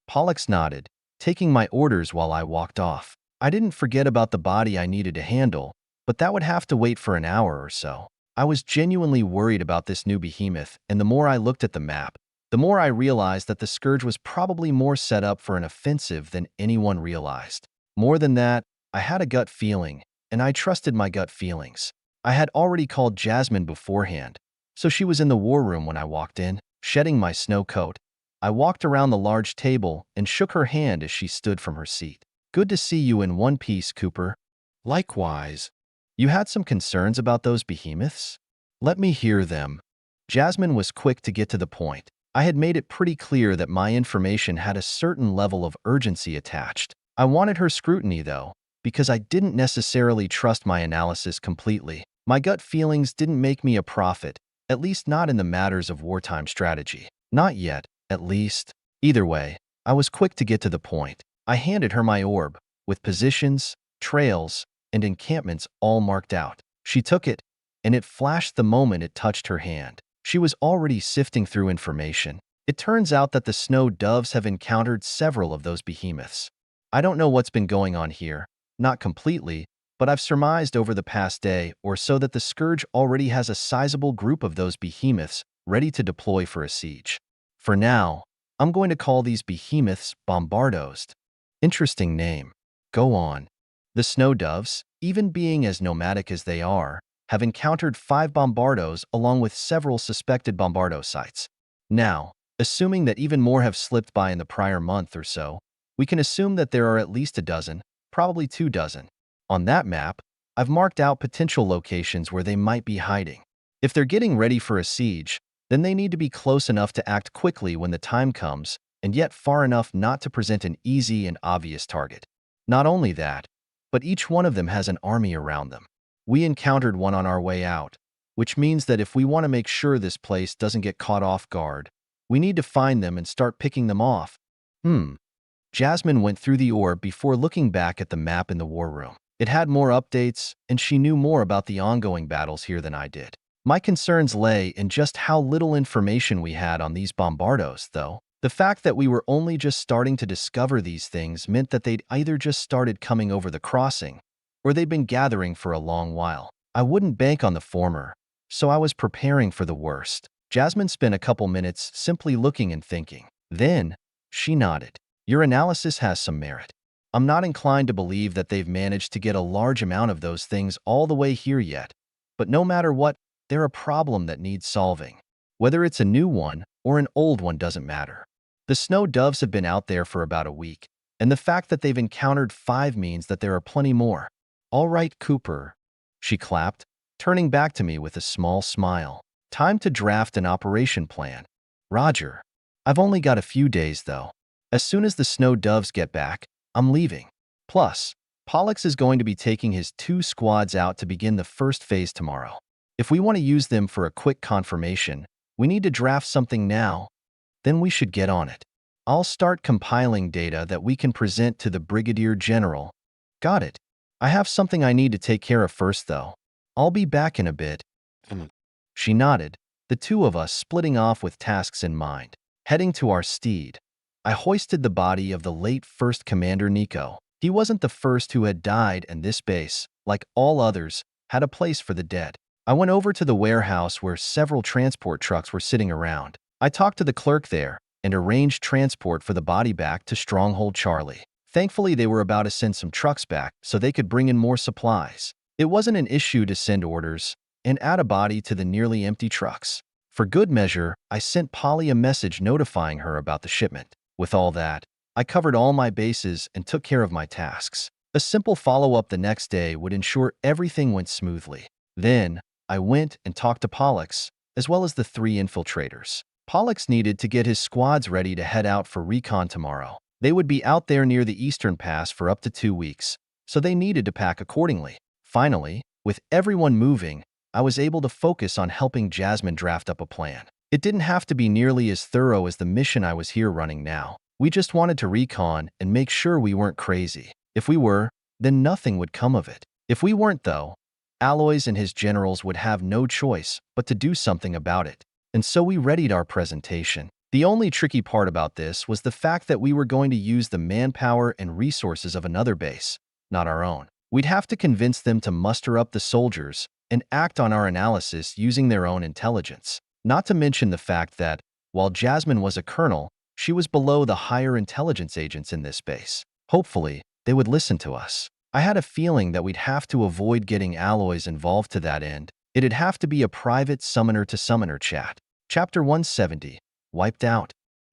Pollux nodded, taking my orders while I walked off. I didn't forget about the body I needed to handle, but that would have to wait for an hour or so. I was genuinely worried about this new behemoth, and the more I looked at the map, the more I realized that the Scourge was probably more set up for an offensive than anyone realized. More than that, I had a gut feeling, and I trusted my gut feelings. I had already called Jasmine beforehand, so she was in the war room when I walked in, shedding my snow coat. I walked around the large table and shook her hand as she stood from her seat. Good to see you in one piece, Cooper. Likewise. You had some concerns about those behemoths? Let me hear them. Jasmine was quick to get to the point. I had made it pretty clear that my information had a certain level of urgency attached. I wanted her scrutiny, though, because I didn't necessarily trust my analysis completely. My gut feelings didn't make me a prophet, at least not in the matters of wartime strategy. Not yet, at least. Either way, I was quick to get to the point. I handed her my orb, with positions, trails, and encampments all marked out. She took it, and it flashed the moment it touched her hand. She was already sifting through information. It turns out that the snow doves have encountered several of those behemoths. I don't know what's been going on here, not completely, but I've surmised over the past day or so that the Scourge already has a sizable group of those behemoths ready to deploy for a siege. For now, I'm going to call these behemoths Bombardos. Interesting name. Go on. The snow doves, even being as nomadic as they are, have encountered 5 Bombardos along with several suspected Bombardo sites. Now, assuming that even more have slipped by in the prior month or so, we can assume that there are at least a dozen, probably 2 dozen. On that map, I've marked out potential locations where they might be hiding. If they're getting ready for a siege, then they need to be close enough to act quickly when the time comes, and yet far enough not to present an easy and obvious target. Not only that, but each one of them has an army around them. We encountered one on our way out, which means that if we want to make sure this place doesn't get caught off guard, we need to find them and start picking them off. Jasmine went through the orb before looking back at the map in the war room. It had more updates, and she knew more about the ongoing battles here than I did. My concerns lay in just how little information we had on these Bombardos, though. The fact that we were only just starting to discover these things meant that they'd either just started coming over the crossing, or they'd been gathering for a long while. I wouldn't bank on the former, so I was preparing for the worst. Jasmine spent a couple minutes simply looking and thinking. Then, she nodded. Your analysis has some merit. I'm not inclined to believe that they've managed to get a large amount of those things all the way here yet. But no matter what, they're a problem that needs solving. Whether it's a new one or an old one doesn't matter. The snow doves have been out there for about a week, and the fact that they've encountered 5 means that there are plenty more. All right, Cooper, she clapped, turning back to me with a small smile. Time to draft an operation plan. Roger. I've only got a few days, though. As soon as the snow doves get back, I'm leaving. Plus, Pollux is going to be taking his 2 squads out to begin the first phase tomorrow. If we want to use them for a quick confirmation, we need to draft something now. Then we should get on it. I'll start compiling data that we can present to the Brigadier General. Got it. I have something I need to take care of first, though. I'll be back in a bit. She nodded, the two of us splitting off with tasks in mind. Heading to our steed, I hoisted the body of the late First Commander Nico. He wasn't the first who had died, and this base, like all others, had a place for the dead. I went over to the warehouse where several transport trucks were sitting around. I talked to the clerk there and arranged transport for the body back to Stronghold Charlie. Thankfully, they were about to send some trucks back so they could bring in more supplies. It wasn't an issue to send orders and add a body to the nearly empty trucks. For good measure, I sent Polly a message notifying her about the shipment. With all that, I covered all my bases and took care of my tasks. A simple follow-up the next day would ensure everything went smoothly. Then, I went and talked to Pollux, as well as the 3 infiltrators. Pollux needed to get his squads ready to head out for recon tomorrow. They would be out there near the Eastern Pass for up to 2 weeks, so they needed to pack accordingly. Finally, with everyone moving, I was able to focus on helping Jasmine draft up a plan. It didn't have to be nearly as thorough as the mission I was here running now. We just wanted to recon and make sure we weren't crazy. If we were, then nothing would come of it. If we weren't, though, Aloys and his generals would have no choice but to do something about it. And so we readied our presentation. The only tricky part about this was the fact that we were going to use the manpower and resources of another base, not our own. We'd have to convince them to muster up the soldiers and act on our analysis using their own intelligence. Not to mention the fact that, while Jasmine was a colonel, she was below the higher intelligence agents in this base. Hopefully, they would listen to us. I had a feeling that we'd have to avoid getting Aloys involved to that end. It'd have to be a private summoner-to-summoner chat. Chapter 170. Wiped out.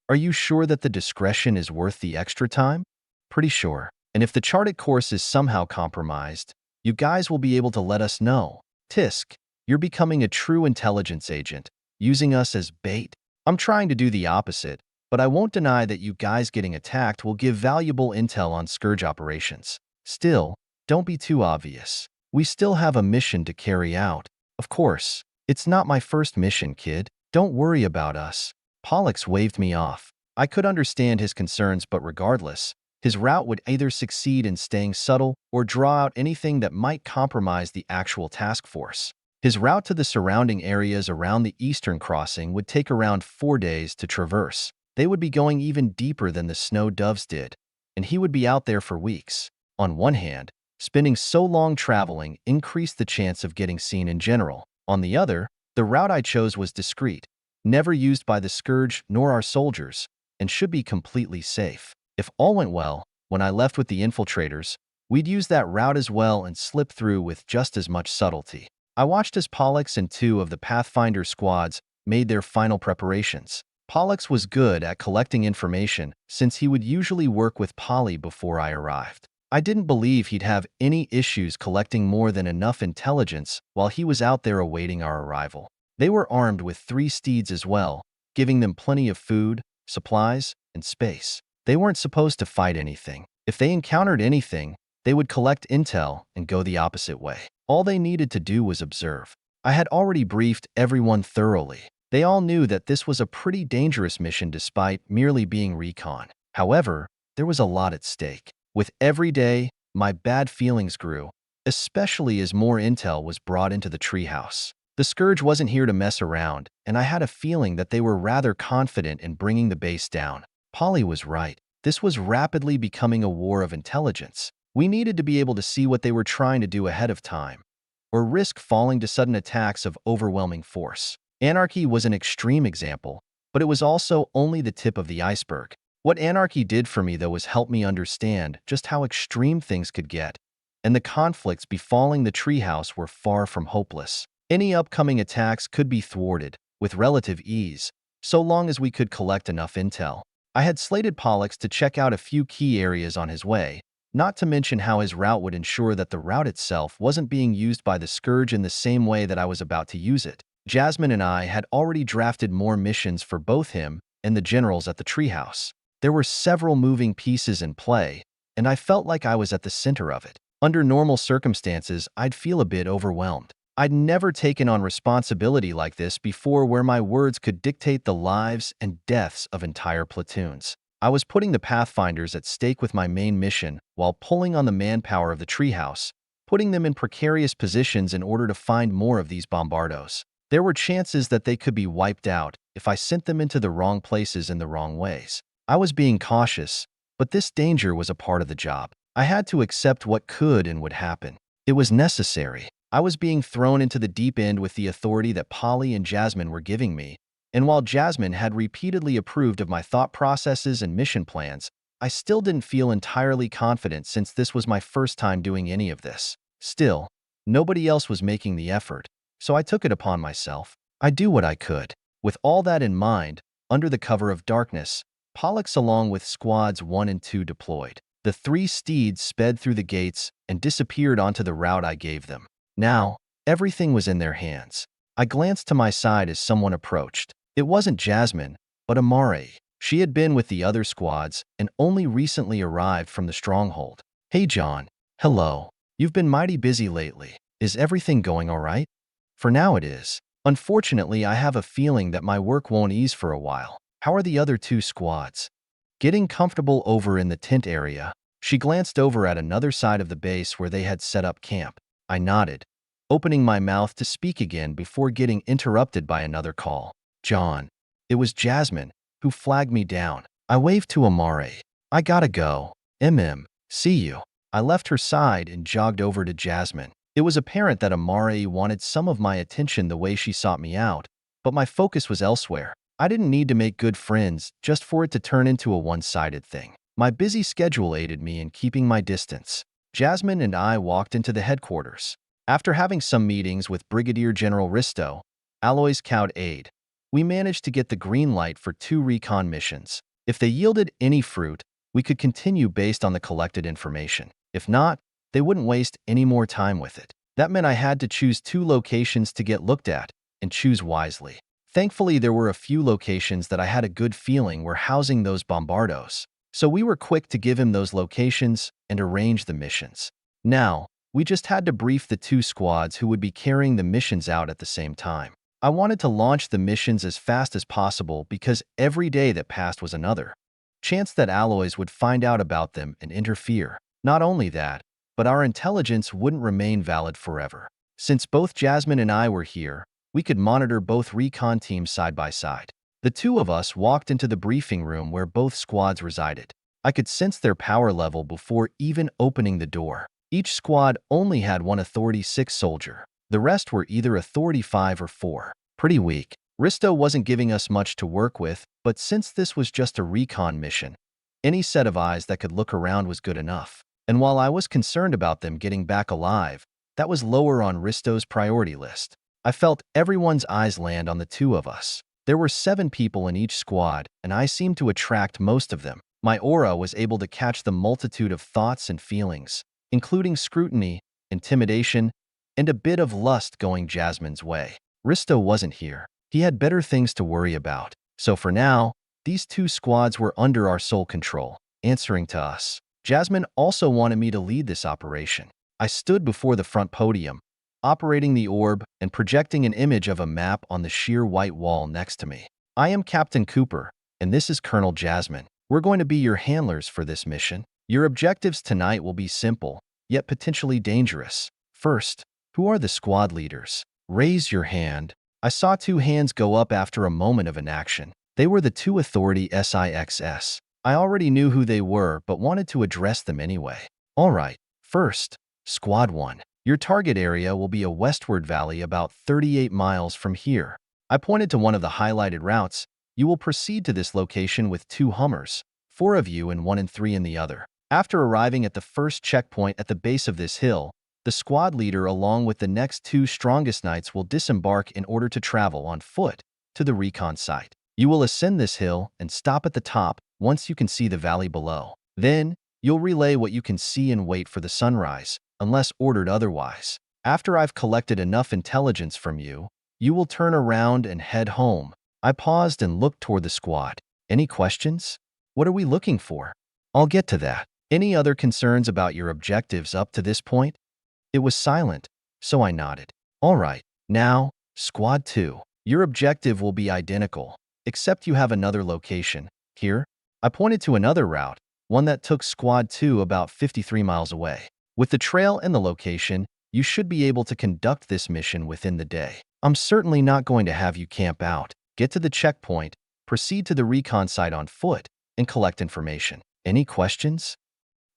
Are you sure that the discretion is worth the extra time? Pretty sure. And if the charted course is somehow compromised, you guys will be able to let us know. Tisk, you're becoming a true intelligence agent, using us as bait. I'm trying to do the opposite, but I won't deny that you guys getting attacked will give valuable intel on Scourge operations. Still, don't be too obvious. We still have a mission to carry out. Of course, it's not my first mission, kid. Don't worry about us. Pollux waved me off. I could understand his concerns, but regardless, his route would either succeed in staying subtle or draw out anything that might compromise the actual task force. His route to the surrounding areas around the eastern crossing would take around 4 days to traverse. They would be going even deeper than the snow doves did, and he would be out there for weeks. On one hand, spending so long traveling increased the chance of getting seen in general. On the other, the route I chose was discreet, never used by the Scourge nor our soldiers, and should be completely safe. If all went well, when I left with the infiltrators, we'd use that route as well and slip through with just as much subtlety. I watched as Pollux and 2 of the Pathfinder squads made their final preparations. Pollux was good at collecting information since he would usually work with Polly before I arrived. I didn't believe he'd have any issues collecting more than enough intelligence while he was out there awaiting our arrival. They were armed with 3 steeds as well, giving them plenty of food, supplies, and space. They weren't supposed to fight anything. If they encountered anything, they would collect intel and go the opposite way. All they needed to do was observe. I had already briefed everyone thoroughly. They all knew that this was a pretty dangerous mission despite merely being recon. However, there was a lot at stake. With every day, my bad feelings grew, especially as more intel was brought into the treehouse. The Scourge wasn't here to mess around, and I had a feeling that they were rather confident in bringing the base down. Polly was right. This was rapidly becoming a war of intelligence. We needed to be able to see what they were trying to do ahead of time, or risk falling to sudden attacks of overwhelming force. Anarchy was an extreme example, but it was also only the tip of the iceberg. What Anarchy did for me, though, was help me understand just how extreme things could get, and the conflicts befalling the treehouse were far from hopeless. Any upcoming attacks could be thwarted with relative ease, so long as we could collect enough intel. I had slated Pollux to check out a few key areas on his way, not to mention how his route would ensure that the route itself wasn't being used by the Scourge in the same way that I was about to use it. Jasmine and I had already drafted more missions for both him and the generals at the treehouse. There were several moving pieces in play, and I felt like I was at the center of it. Under normal circumstances, I'd feel a bit overwhelmed. I'd never taken on responsibility like this before, where my words could dictate the lives and deaths of entire platoons. I was putting the Pathfinders at stake with my main mission while pulling on the manpower of the treehouse, putting them in precarious positions in order to find more of these bombardos. There were chances that they could be wiped out if I sent them into the wrong places in the wrong ways. I was being cautious, but this danger was a part of the job. I had to accept what could and would happen. It was necessary. I was being thrown into the deep end with the authority that Polly and Jasmine were giving me, and while Jasmine had repeatedly approved of my thought processes and mission plans, I still didn't feel entirely confident since this was my first time doing any of this. Still, nobody else was making the effort, so I took it upon myself. I'd do what I could. With all that in mind, under the cover of darkness, Pollux along with Squads 1 and 2 deployed. The 3 steeds sped through the gates and disappeared onto the route I gave them. Now, everything was in their hands. I glanced to my side as someone approached. It wasn't Jasmine, but Amare. She had been with the other squads and only recently arrived from the stronghold. "Hey John." "Hello. You've been mighty busy lately. Is everything going all right?" "For now it is. Unfortunately, I have a feeling that my work won't ease for a while." "How are the other 2 squads?" "Getting comfortable over in the tent area." She glanced over at another side of the base where they had set up camp. I nodded, opening my mouth to speak again before getting interrupted by another call. "John." It was Jasmine, who flagged me down. I waved to Amare. "I gotta go. See you." I left her side and jogged over to Jasmine. It was apparent that Amare wanted some of my attention the way she sought me out, but my focus was elsewhere. I didn't need to make good friends just for it to turn into a one-sided thing. My busy schedule aided me in keeping my distance. Jasmine and I walked into the headquarters. After having some meetings with Brigadier General Risto, Aloy's cowed aide, we managed to get the green light for 2 recon missions. If they yielded any fruit, we could continue based on the collected information. If not, they wouldn't waste any more time with it. That meant I had to choose 2 locations to get looked at, and choose wisely. Thankfully, there were a few locations that I had a good feeling were housing those bombardos, so we were quick to give him those locations and arrange the missions. Now, we just had to brief the 2 squads who would be carrying the missions out at the same time. I wanted to launch the missions as fast as possible because every day that passed was another chance that Aloys would find out about them and interfere. Not only that, but our intelligence wouldn't remain valid forever. Since both Jasmine and I were here, we could monitor both recon teams side by side. The 2 of us walked into the briefing room where both squads resided. I could sense their power level before even opening the door. Each squad only had 1 Authority 6 soldier. The rest were either Authority 5 or 4. Pretty weak. Risto wasn't giving us much to work with, but since this was just a recon mission, any set of eyes that could look around was good enough. And while I was concerned about them getting back alive, that was lower on Risto's priority list. I felt everyone's eyes land on the 2 of us. There were 7 people in each squad, and I seemed to attract most of them. My aura was able to catch the multitude of thoughts and feelings, including scrutiny, intimidation, and a bit of lust going Jasmine's way. Risto wasn't here. He had better things to worry about. So for now, these 2 squads were under our sole control, answering to us. Jasmine also wanted me to lead this operation. I stood before the front podium, operating the orb and projecting an image of a map on the sheer white wall next to me. "I am Captain Cooper, and this is Colonel Jasmine. We're going to be your handlers for this mission. Your objectives tonight will be simple, yet potentially dangerous. First, who are the squad leaders? Raise your hand. I saw two hands go up after a moment of inaction. They were the two authority SIXS. I already knew who they were, but wanted to address them anyway. All right, first, Squad 1. Your target area will be a westward valley about 38 miles from here. I pointed to one of the highlighted routes. You will proceed to this location with 2 Hummers, 4 of you and 1 and 3 in the other. After arriving at the first checkpoint at the base of this hill, the squad leader along with the next 2 strongest knights will disembark in order to travel on foot to the recon site. You will ascend this hill and stop at the top once you can see the valley below. Then, you'll relay what you can see and wait for the sunrise, unless ordered otherwise. After I've collected enough intelligence from you, you will turn around and head home. I paused and looked toward the squad. Any questions? What are we looking for? I'll get to that. Any other concerns about your objectives up to this point? It was silent, so I nodded. All right, now, Squad 2. Your objective will be identical, except you have another location. Here, I pointed to another route, one that took Squad 2 about 53 miles away. With the trail and the location, you should be able to conduct this mission within the day. I'm certainly not going to have you camp out. Get to the checkpoint, proceed to the recon site on foot, and collect information. Any questions?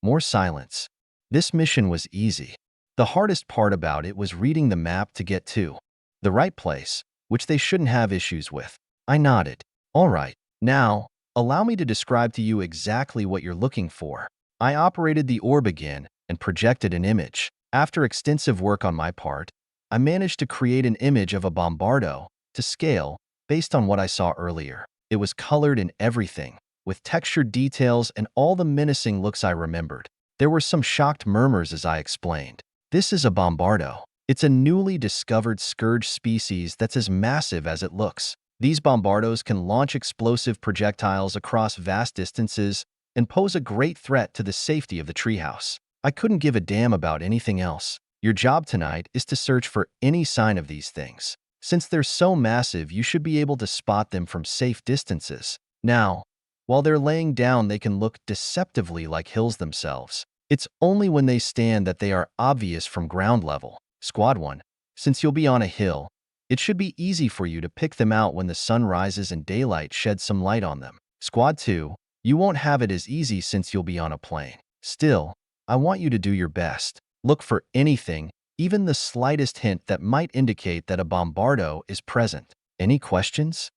More silence. This mission was easy. The hardest part about it was reading the map to get to the right place, which they shouldn't have issues with. I nodded. All right, now, allow me to describe to you exactly what you're looking for. I operated the orb again and projected an image. After extensive work on my part, I managed to create an image of a bombardo to scale based on what I saw earlier. It was colored in everything, with textured details and all the menacing looks I remembered. There were some shocked murmurs as I explained. This is a bombardo. It's a newly discovered scourge species that's as massive as it looks. These bombardos can launch explosive projectiles across vast distances and pose a great threat to the safety of the treehouse. I couldn't give a damn about anything else. Your job tonight is to search for any sign of these things. Since they're so massive, you should be able to spot them from safe distances. Now, while they're laying down, they can look deceptively like hills themselves. It's only when they stand that they are obvious from ground level. Squad 1, since you'll be on a hill, it should be easy for you to pick them out when the sun rises and daylight sheds some light on them. Squad 2, you won't have it as easy since you'll be on a plane. Still, I want you to do your best. Look for anything, even the slightest hint that might indicate that a bombardo is present. Any questions?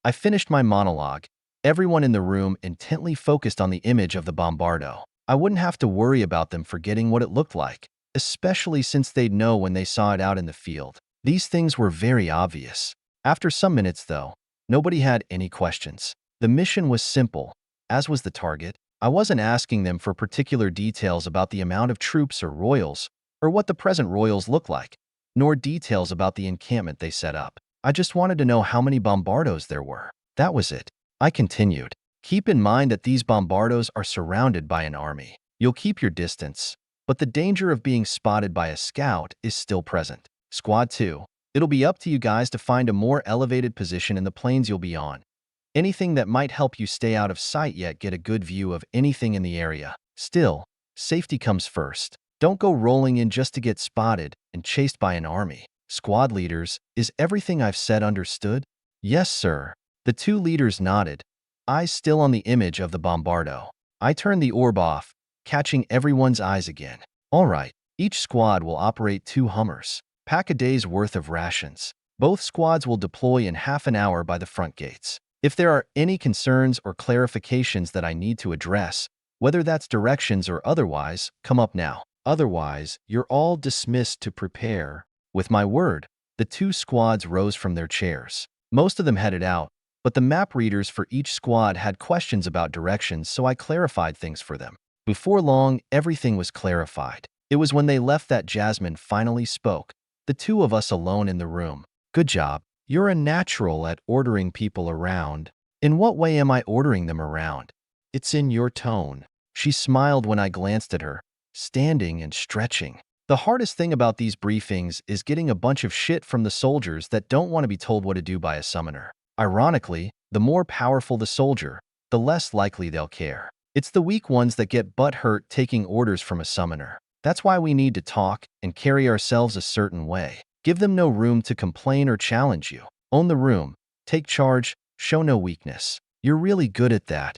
I finished my monologue, everyone in the room intently focused on the image of the bombardo. I wouldn't have to worry about them forgetting what it looked like, especially since they'd know when they saw it out in the field. These things were very obvious. After some minutes, though, nobody had any questions. The mission was simple, as was the target. I wasn't asking them for particular details about the amount of troops or royals, or what the present royals look like, nor details about the encampment they set up. I just wanted to know how many bombardos there were. That was it. I continued. Keep in mind that these bombardos are surrounded by an army. You'll keep your distance, but the danger of being spotted by a scout is still present. Squad 2, it'll be up to you guys to find a more elevated position in the plains you'll be on. Anything that might help you stay out of sight yet get a good view of anything in the area. Still, safety comes first. Don't go rolling in just to get spotted and chased by an army. Squad leaders, is everything I've said understood? Yes, sir. The 2 leaders nodded, eyes still on the image of the bombardo. I turned the orb off, catching everyone's eyes again. All right, each squad will operate 2 Hummers. Pack a day's worth of rations. Both squads will deploy in half an hour by the front gates. If there are any concerns or clarifications that I need to address, whether that's directions or otherwise, come up now. Otherwise, you're all dismissed to prepare. With my word, the 2 squads rose from their chairs. Most of them headed out, but the map readers for each squad had questions about directions, so I clarified things for them. Before long, everything was clarified. It was when they left that Jasmine finally spoke, the 2 of us alone in the room. Good job. You're a natural at ordering people around. In what way am I ordering them around? It's in your tone. She smiled when I glanced at her, standing and stretching. The hardest thing about these briefings is getting a bunch of shit from the soldiers that don't want to be told what to do by a summoner. Ironically, the more powerful the soldier, the less likely they'll care. It's the weak ones that get butthurt taking orders from a summoner. That's why we need to talk and carry ourselves a certain way. Give them no room to complain or challenge you. Own the room. Take charge. Show no weakness. You're really good at that.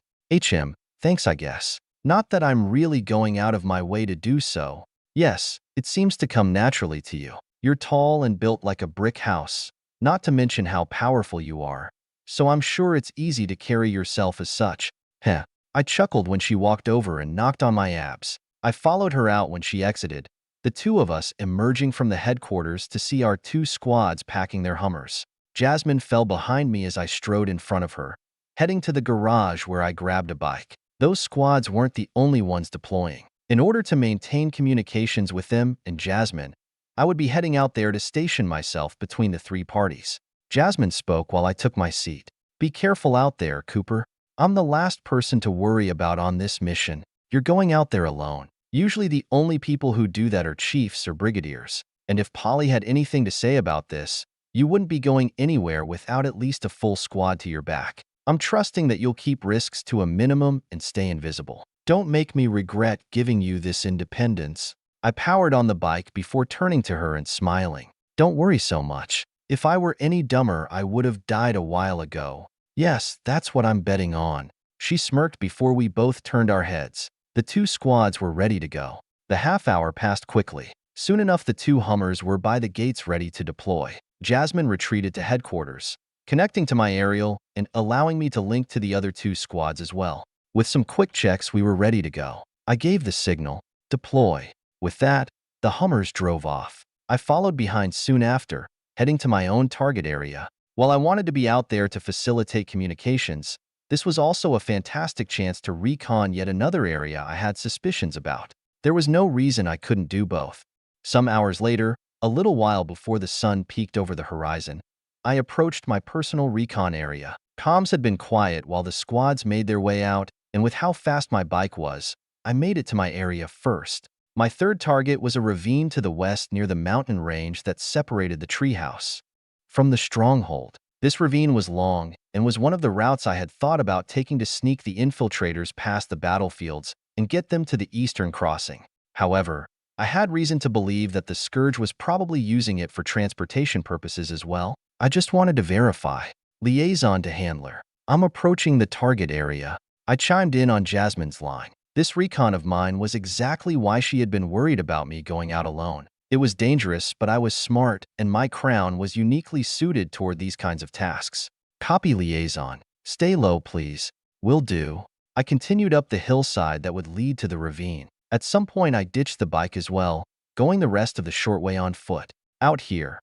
Thanks I guess. Not that I'm really going out of my way to do so. Yes, it seems to come naturally to you. You're tall and built like a brick house, not to mention how powerful you are. So I'm sure it's easy to carry yourself as such. Heh. I chuckled when she walked over and knocked on my abs. I followed her out when she exited, the two of us emerging from the headquarters to see our two squads packing their Hummers. Jasmine fell behind me as I strode in front of her, heading to the garage where I grabbed a bike. Those squads weren't the only ones deploying. In order to maintain communications with them and Jasmine, I would be heading out there to station myself between the three parties. Jasmine spoke while I took my seat. Be careful out there, Cooper. I'm the last person to worry about on this mission. You're going out there alone. Usually the only people who do that are chiefs or brigadiers. And if Polly had anything to say about this, you wouldn't be going anywhere without at least a full squad to your back. I'm trusting that you'll keep risks to a minimum and stay invisible. Don't make me regret giving you this independence. I powered on the bike before turning to her and smiling. Don't worry so much. If I were any dumber, I would have died a while ago. Yes, that's what I'm betting on. She smirked before we both turned our heads. The two squads were ready to go. The half hour passed quickly. Soon enough, the two Hummers were by the gates ready to deploy. Jasmine retreated to headquarters, connecting to my aerial and allowing me to link to the other two squads as well. With some quick checks, we were ready to go. I gave the signal, deploy. With that, the Hummers drove off. I followed behind soon after, heading to my own target area. While I wanted to be out there to facilitate communications, this was also a fantastic chance to recon yet another area I had suspicions about. There was no reason I couldn't do both. Some hours later, a little while before the sun peeked over the horizon, I approached my personal recon area. Comms had been quiet while the squads made their way out, and with how fast my bike was, I made it to my area first. My third target was a ravine to the west near the mountain range that separated the treehouse from the stronghold. This ravine was long and was one of the routes I had thought about taking to sneak the infiltrators past the battlefields and get them to the eastern crossing. However, I had reason to believe that the Scourge was probably using it for transportation purposes as well. I just wanted to verify. Liaison to handler. I'm approaching the target area. I chimed in on Jasmine's line. This recon of mine was exactly why she had been worried about me going out alone. It was dangerous, but I was smart, and my crown was uniquely suited toward these kinds of tasks. Copy, liaison. Stay low, please. Will do. I continued up the hillside that would lead to the ravine. At some point, I ditched the bike as well, going the rest of the short way on foot. Out here,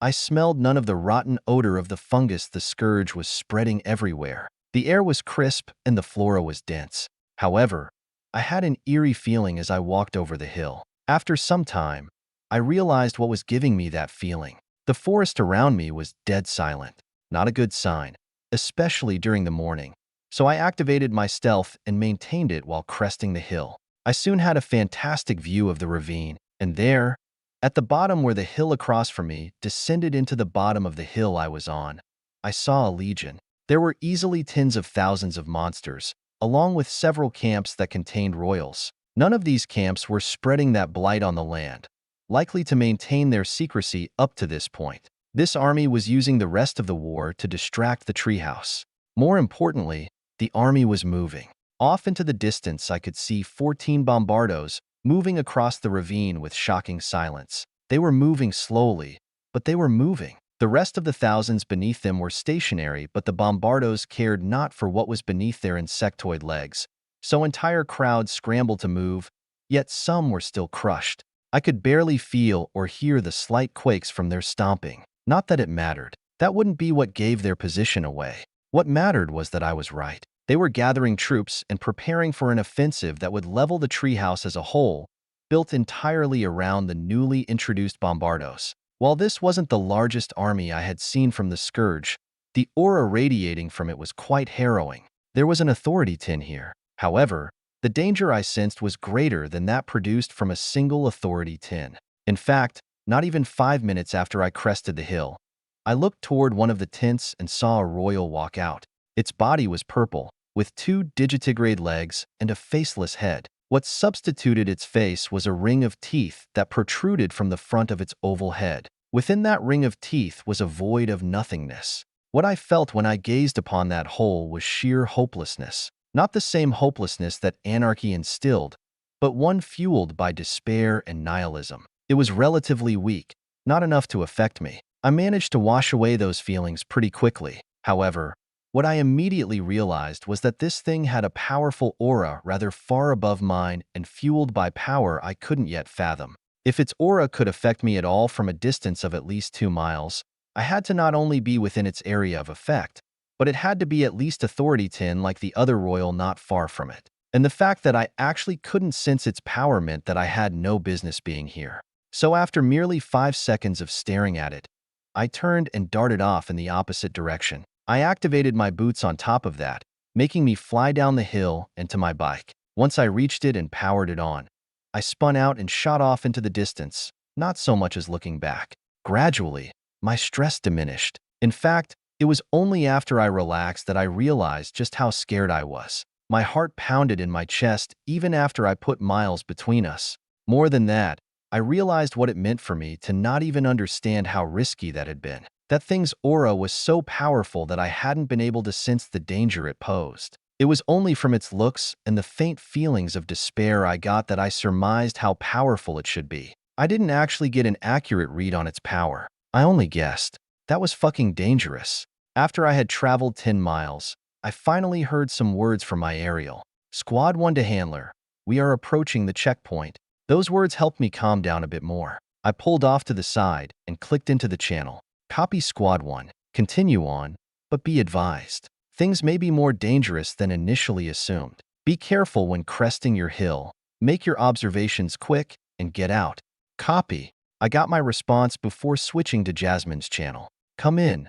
I smelled none of the rotten odor of the fungus the Scourge was spreading everywhere. The air was crisp and the flora was dense. However, I had an eerie feeling as I walked over the hill. After some time, I realized what was giving me that feeling. The forest around me was dead silent. Not a good sign, especially during the morning. So I activated my stealth and maintained it while cresting the hill. I soon had a fantastic view of the ravine, and there, at the bottom where the hill across from me descended into the bottom of the hill I was on, I saw a legion. There were easily tens of thousands of monsters, along with several camps that contained royals. None of these camps were spreading that blight on the land, likely to maintain their secrecy up to this point. This army was using the rest of the war to distract the treehouse. More importantly, the army was moving. Off into the distance, I could see 14 bombardos moving across the ravine with shocking silence. They were moving slowly, but they were moving. The rest of the thousands beneath them were stationary, but the bombardos cared not for what was beneath their insectoid legs. So entire crowds scrambled to move, yet some were still crushed. I could barely feel or hear the slight quakes from their stomping. Not that it mattered. That wouldn't be what gave their position away. What mattered was that I was right. They were gathering troops and preparing for an offensive that would level the treehouse as a whole, built entirely around the newly introduced bombardos. While this wasn't the largest army I had seen from the Scourge, the aura radiating from it was quite harrowing. There was an authority tin here. However, the danger I sensed was greater than that produced from a single authority tin. In fact, not even 5 minutes after I crested the hill, I looked toward one of the tents and saw a royal walk out. Its body was purple, with 2 digitigrade legs and a faceless head. What substituted its face was a ring of teeth that protruded from the front of its oval head. Within that ring of teeth was a void of nothingness. What I felt when I gazed upon that hole was sheer hopelessness. Not the same hopelessness that anarchy instilled, but one fueled by despair and nihilism. It was relatively weak, not enough to affect me. I managed to wash away those feelings pretty quickly. However, what I immediately realized was that this thing had a powerful aura rather far above mine and fueled by power I couldn't yet fathom. If its aura could affect me at all from a distance of at least 2 miles, I had to not only be within its area of effect, but it had to be at least authority-tin like the other royal not far from it. And the fact that I actually couldn't sense its power meant that I had no business being here. So after merely 5 seconds of staring at it, I turned and darted off in the opposite direction. I activated my boots on top of that, making me fly down the hill and to my bike. Once I reached it and powered it on, I spun out and shot off into the distance, not so much as looking back. Gradually, my stress diminished. In fact, it was only after I relaxed that I realized just how scared I was. My heart pounded in my chest even after I put miles between us. More than that, I realized what it meant for me to not even understand how risky that had been. That thing's aura was so powerful that I hadn't been able to sense the danger it posed. It was only from its looks and the faint feelings of despair I got that I surmised how powerful it should be. I didn't actually get an accurate read on its power. I only guessed. That was fucking dangerous. After I had traveled 10 miles, I finally heard some words from my aerial. Squad 1 to Handler. We are approaching the checkpoint. Those words helped me calm down a bit more. I pulled off to the side and clicked into the channel. Copy Squad 1. Continue on, but be advised. Things may be more dangerous than initially assumed. Be careful when cresting your hill. Make your observations quick and get out. Copy. I got my response before switching to Jasmine's channel. Come in.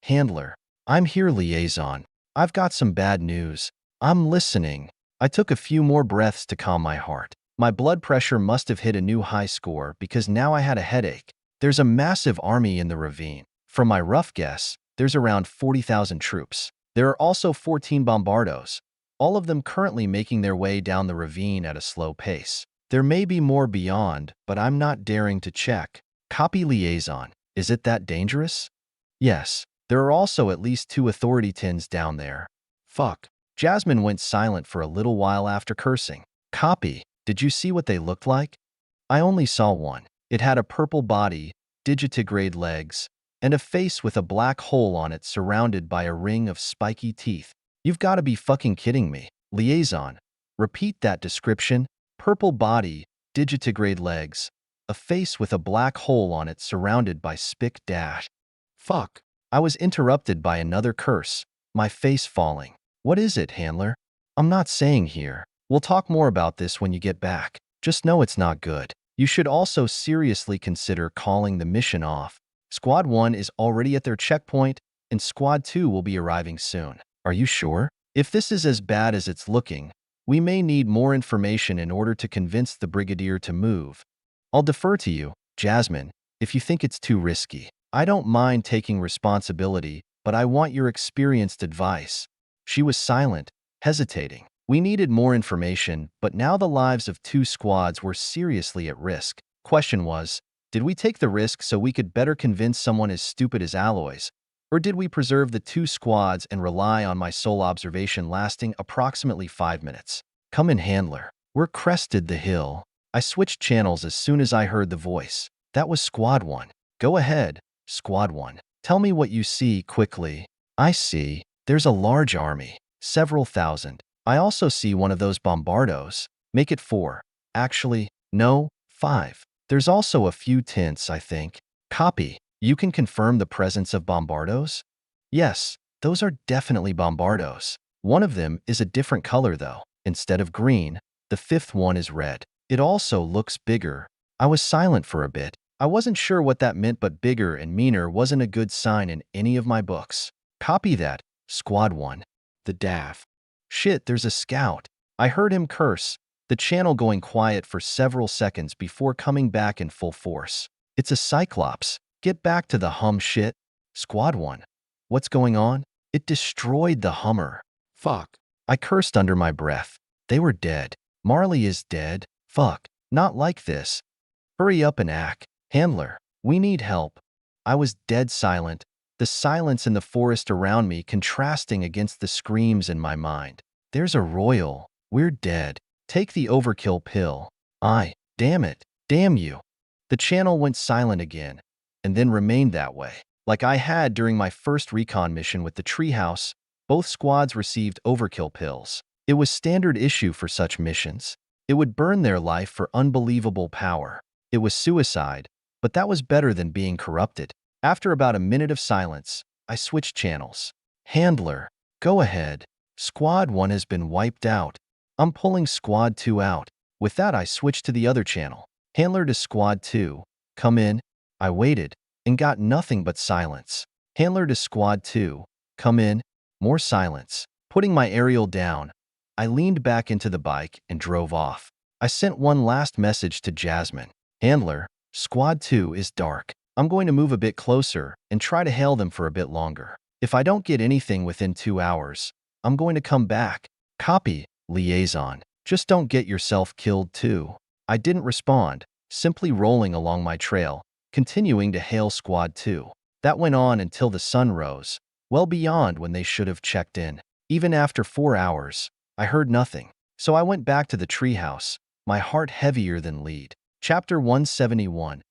Handler. I'm here, Liaison. I've got some bad news. I'm listening. I took a few more breaths to calm my heart. My blood pressure must have hit a new high score because now I had a headache. There's a massive army in the ravine. From my rough guess, there's around 40,000 troops. There are also 14 bombardos, all of them currently making their way down the ravine at a slow pace. There may be more beyond, but I'm not daring to check. Copy Liaison. Is it that dangerous? Yes. There are also at least 2 authority tins down there. Fuck. Jasmine went silent for a little while after cursing. Copy. Did you see what they looked like? I only saw one. It had a purple body, digitigrade legs, and a face with a black hole on it surrounded by a ring of spiky teeth. You've got to be fucking kidding me. Liaison. Repeat that description. Purple body, digitigrade legs, a face with a black hole on it surrounded by spick dash. Fuck. I was interrupted by another curse, my face falling. What is it, Handler? I'm not saying here. We'll talk more about this when you get back. Just know it's not good. You should also seriously consider calling the mission off. Squad 1 is already at their checkpoint, and Squad 2 will be arriving soon. Are you sure? If this is as bad as it's looking, we may need more information in order to convince the Brigadier to move. I'll defer to you, Jasmine, if you think it's too risky. I don't mind taking responsibility, but I want your experienced advice. She was silent, hesitating. We needed more information, but now the lives of 2 squads were seriously at risk. Question was, did we take the risk so we could better convince someone as stupid as Alloys? Or did we preserve the 2 squads and rely on my sole observation lasting approximately 5 minutes? Come in, Handler. We're crested the hill. I switched channels as soon as I heard the voice. That was Squad 1. Go ahead, Squad 1. Tell me what you see quickly. I see. There's a large army. Several thousand. I also see one of those bombardos. Make it 4. Actually, no, 5. There's also a few tints, I think. Copy. You can confirm the presence of bombardos? Yes, those are definitely bombardos. One of them is a different color though. Instead of green, the 5th one is red. It also looks bigger. I was silent for a bit. I wasn't sure what that meant, but bigger and meaner wasn't a good sign in any of my books. Copy that, Squad 1. The DAF. Shit, there's a scout. I heard him curse, the channel going quiet for several seconds before coming back in full force. It's a Cyclops. Get back to the hum shit. Squad 1. What's going on? It destroyed the Hummer. Fuck. I cursed under my breath. They were dead. Marley is dead. Fuck. Not like this. Hurry up and act. Handler. We need help. I was dead silent, the silence in the forest around me contrasting against the screams in my mind. There's a royal. We're dead. Take the overkill pill. Damn it. Damn you. The channel went silent again, and then remained that way. Like I had during my first recon mission with the treehouse, both squads received overkill pills. It was standard issue for such missions. It would burn their life for unbelievable power. It was suicide, but that was better than being corrupted. After about a minute of silence, I switched channels. Handler, go ahead. Squad 1 has been wiped out. I'm pulling Squad 2 out. With that, I switched to the other channel. Handler to Squad 2. Come in. I waited and got nothing but silence. Handler to Squad 2. Come in. More silence. Putting my aerial down, I leaned back into the bike and drove off. I sent one last message to Jasmine. Handler, Squad 2 is dark. I'm going to move a bit closer and try to hail them for a bit longer. If I don't get anything within 2 hours, I'm going to come back. Copy, liaison. Just don't get yourself killed too. I didn't respond, simply rolling along my trail, continuing to hail Squad 2. That went on until the sun rose, well beyond when they should have checked in. Even after 4 hours, I heard nothing. So I went back to the treehouse, my heart heavier than lead. Chapter 171.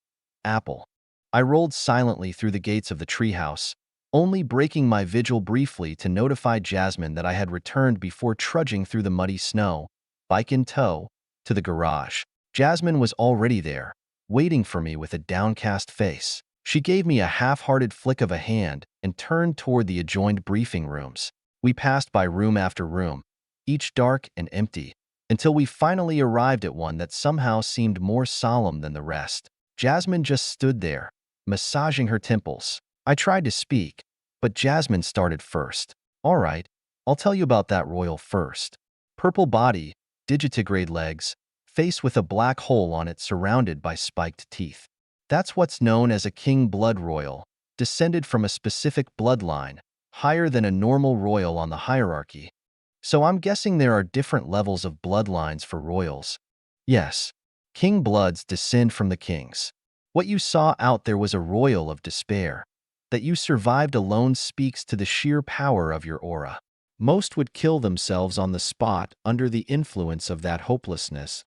Apple. I rolled silently through the gates of the treehouse, only breaking my vigil briefly to notify Jasmine that I had returned before trudging through the muddy snow, bike in tow, to the garage. Jasmine was already there, waiting for me with a downcast face. She gave me a half-hearted flick of a hand and turned toward the adjoined briefing rooms. We passed by room after room, each dark and empty, until we finally arrived at one that somehow seemed more solemn than the rest. Jasmine just stood there, massaging her temples. I tried to speak, but Jasmine started first. All right, I'll tell you about that royal first. Purple body, digitigrade legs, face with a black hole on it surrounded by spiked teeth. That's what's known as a king blood royal, descended from a specific bloodline, higher than a normal royal on the hierarchy. So I'm guessing there are different levels of bloodlines for royals. Yes, king bloods descend from the kings. What you saw out there was a royal of despair. That you survived alone speaks to the sheer power of your aura. Most would kill themselves on the spot under the influence of that hopelessness.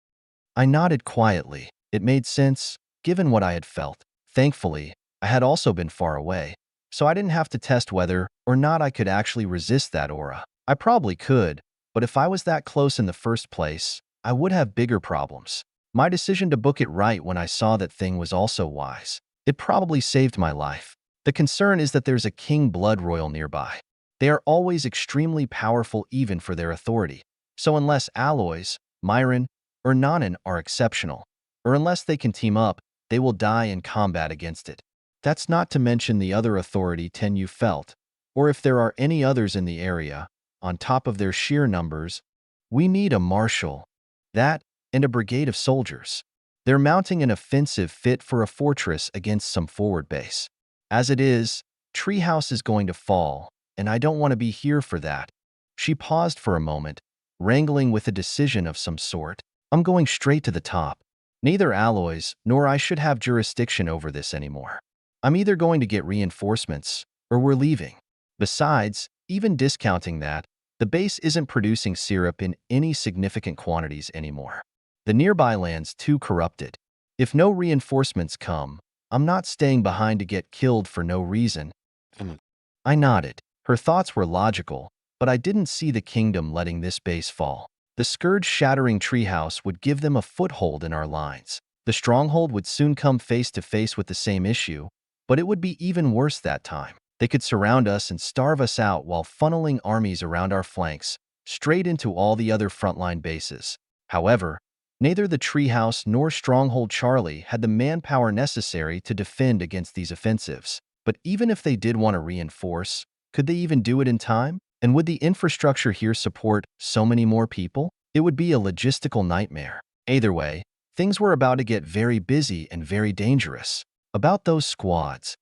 I nodded quietly. It made sense, given what I had felt. Thankfully, I had also been far away, so I didn't have to test whether or not I could actually resist that aura. I probably could, but if I was that close in the first place, I would have bigger problems. My decision to book it right when I saw that thing was also wise. It probably saved my life. The concern is that there's a king blood royal nearby. They are always extremely powerful even for their authority. So unless Aloys, Myron, or Nanan are exceptional, or unless they can team up, they will die in combat against it. That's not to mention the other authority Tenyu felt, or if there are any others in the area, on top of their sheer numbers. We need a marshal. That, and a brigade of soldiers. They're mounting an offensive fit for a fortress against some forward base. As it is, Treehouse is going to fall, and I don't want to be here for that. She paused for a moment, wrangling with a decision of some sort. I'm going straight to the top. Neither Aloys nor I should have jurisdiction over this anymore. I'm either going to get reinforcements, or we're leaving. Besides, even discounting that, the base isn't producing syrup in any significant quantities anymore. The nearby land's too corrupted. If no reinforcements come, I'm not staying behind to get killed for no reason. I nodded. Her thoughts were logical, but I didn't see the kingdom letting this base fall. The scourge-shattering treehouse would give them a foothold in our lines. The stronghold would soon come face to face with the same issue, but it would be even worse that time. They could surround us and starve us out while funneling armies around our flanks, straight into all the other frontline bases. However, neither the treehouse nor Stronghold Charlie had the manpower necessary to defend against these offensives. But even if they did want to reinforce, could they even do it in time? And would the infrastructure here support so many more people? It would be a logistical nightmare. Either way, things were about to get very busy and very dangerous. About those squads,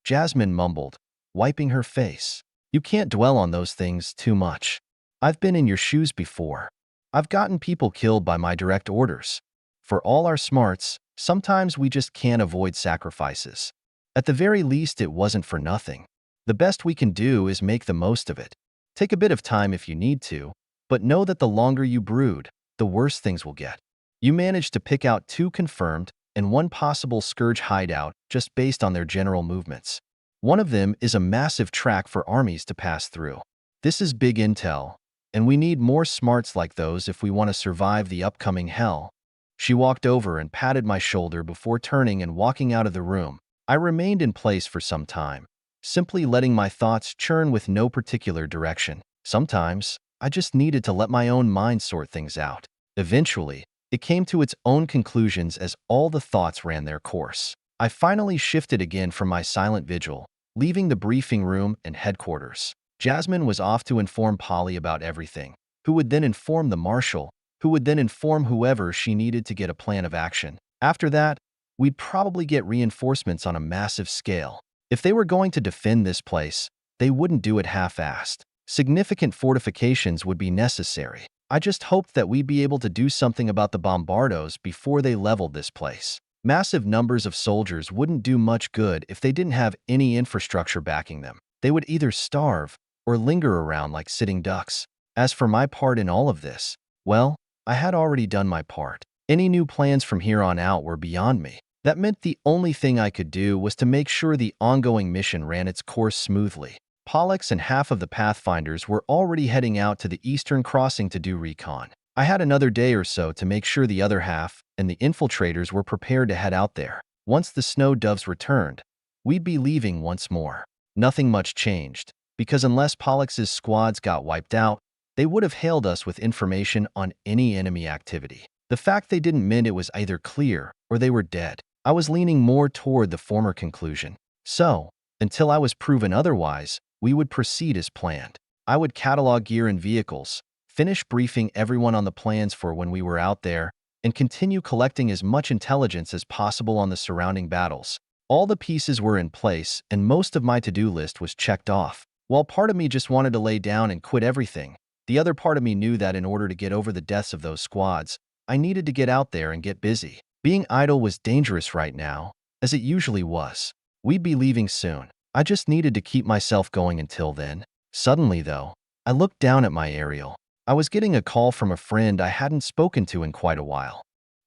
Jasmine mumbled, wiping her face. You can't dwell on those things too much. I've been in your shoes before. I've gotten people killed by my direct orders. For all our smarts, sometimes we just can't avoid sacrifices. At the very least, it wasn't for nothing. The best we can do is make the most of it. Take a bit of time if you need to, but know that the longer you brood, the worse things will get. You managed to pick out 2 confirmed and 1 possible Scourge hideout just based on their general movements. One of them is a massive track for armies to pass through. This is big intel, and we need more smarts like those if we want to survive the upcoming hell. She walked over and patted my shoulder before turning and walking out of the room. I remained in place for some time, simply letting my thoughts churn with no particular direction. Sometimes, I just needed to let my own mind sort things out. Eventually, it came to its own conclusions as all the thoughts ran their course. I finally shifted again from my silent vigil, leaving the briefing room and headquarters. Jasmine was off to inform Polly about everything, who would then inform the marshal, who would then inform whoever she needed to get a plan of action. After that, we'd probably get reinforcements on a massive scale. If they were going to defend this place, they wouldn't do it half-assed. Significant fortifications would be necessary. I just hoped that we'd be able to do something about the bombardos before they leveled this place. Massive numbers of soldiers wouldn't do much good if they didn't have any infrastructure backing them. They would either starve or linger around like sitting ducks. As for my part in all of this, well, I had already done my part. Any new plans from here on out were beyond me. That meant the only thing I could do was to make sure the ongoing mission ran its course smoothly. Pollux and half of the Pathfinders were already heading out to the eastern crossing to do recon. I had another day or so to make sure the other half and the infiltrators were prepared to head out there. Once the snow doves returned, we'd be leaving once more. Nothing much changed, because unless Pollux's squads got wiped out, they would have hailed us with information on any enemy activity. The fact they didn't mean it was either clear or they were dead. I was leaning more toward the former conclusion. So, until I was proven otherwise, we would proceed as planned. I would catalog gear and vehicles, finish briefing everyone on the plans for when we were out there, and continue collecting as much intelligence as possible on the surrounding battles. All the pieces were in place, and most of my to-do list was checked off. While part of me just wanted to lay down and quit everything, the other part of me knew that in order to get over the deaths of those squads, I needed to get out there and get busy. Being idle was dangerous right now, as it usually was. We'd be leaving soon. I just needed to keep myself going until then. Suddenly, though, I looked down at my aerial. I was getting a call from a friend I hadn't spoken to in quite a while.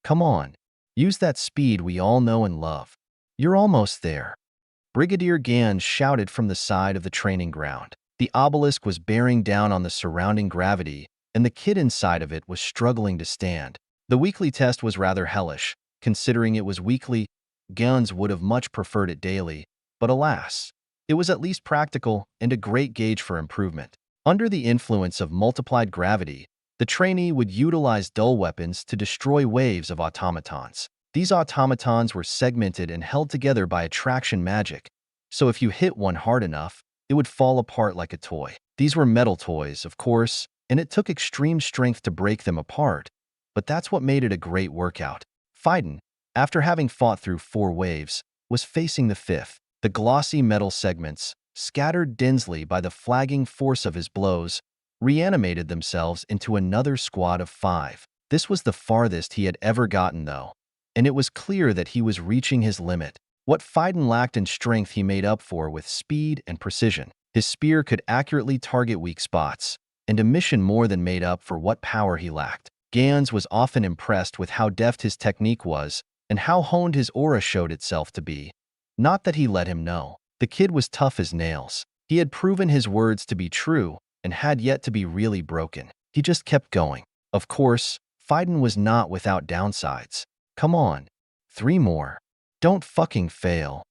Come on, use that speed we all know and love. You're almost there. Brigadier Gans shouted from the side of the training ground. The obelisk was bearing down on the surrounding gravity, and the kid inside of it was struggling to stand. The weekly test was rather hellish. Considering it was weekly, Gans would have much preferred it daily, but alas, it was at least practical and a great gauge for improvement. Under the influence of multiplied gravity, the trainee would utilize dull weapons to destroy waves of automatons. These automatons were segmented and held together by attraction magic, so if you hit one hard enough, it would fall apart like a toy. These were metal toys, of course, and it took extreme strength to break them apart, but that's what made it a great workout. Phaidon, after having fought through 4 waves, was facing the 5th. The glossy metal segments, scattered densely by the flagging force of his blows, reanimated themselves into another squad of 5. This was the farthest he had ever gotten, though, and it was clear that he was reaching his limit. What Phaidon lacked in strength he made up for with speed and precision. His spear could accurately target weak spots, and a mission more than made up for what power he lacked. Gans was often impressed with how deft his technique was and how honed his aura showed itself to be. Not that he let him know. The kid was tough as nails. He had proven his words to be true and had yet to be really broken. He just kept going. Of course, Phaidon was not without downsides. Come on. 3 more. Don't fucking fail.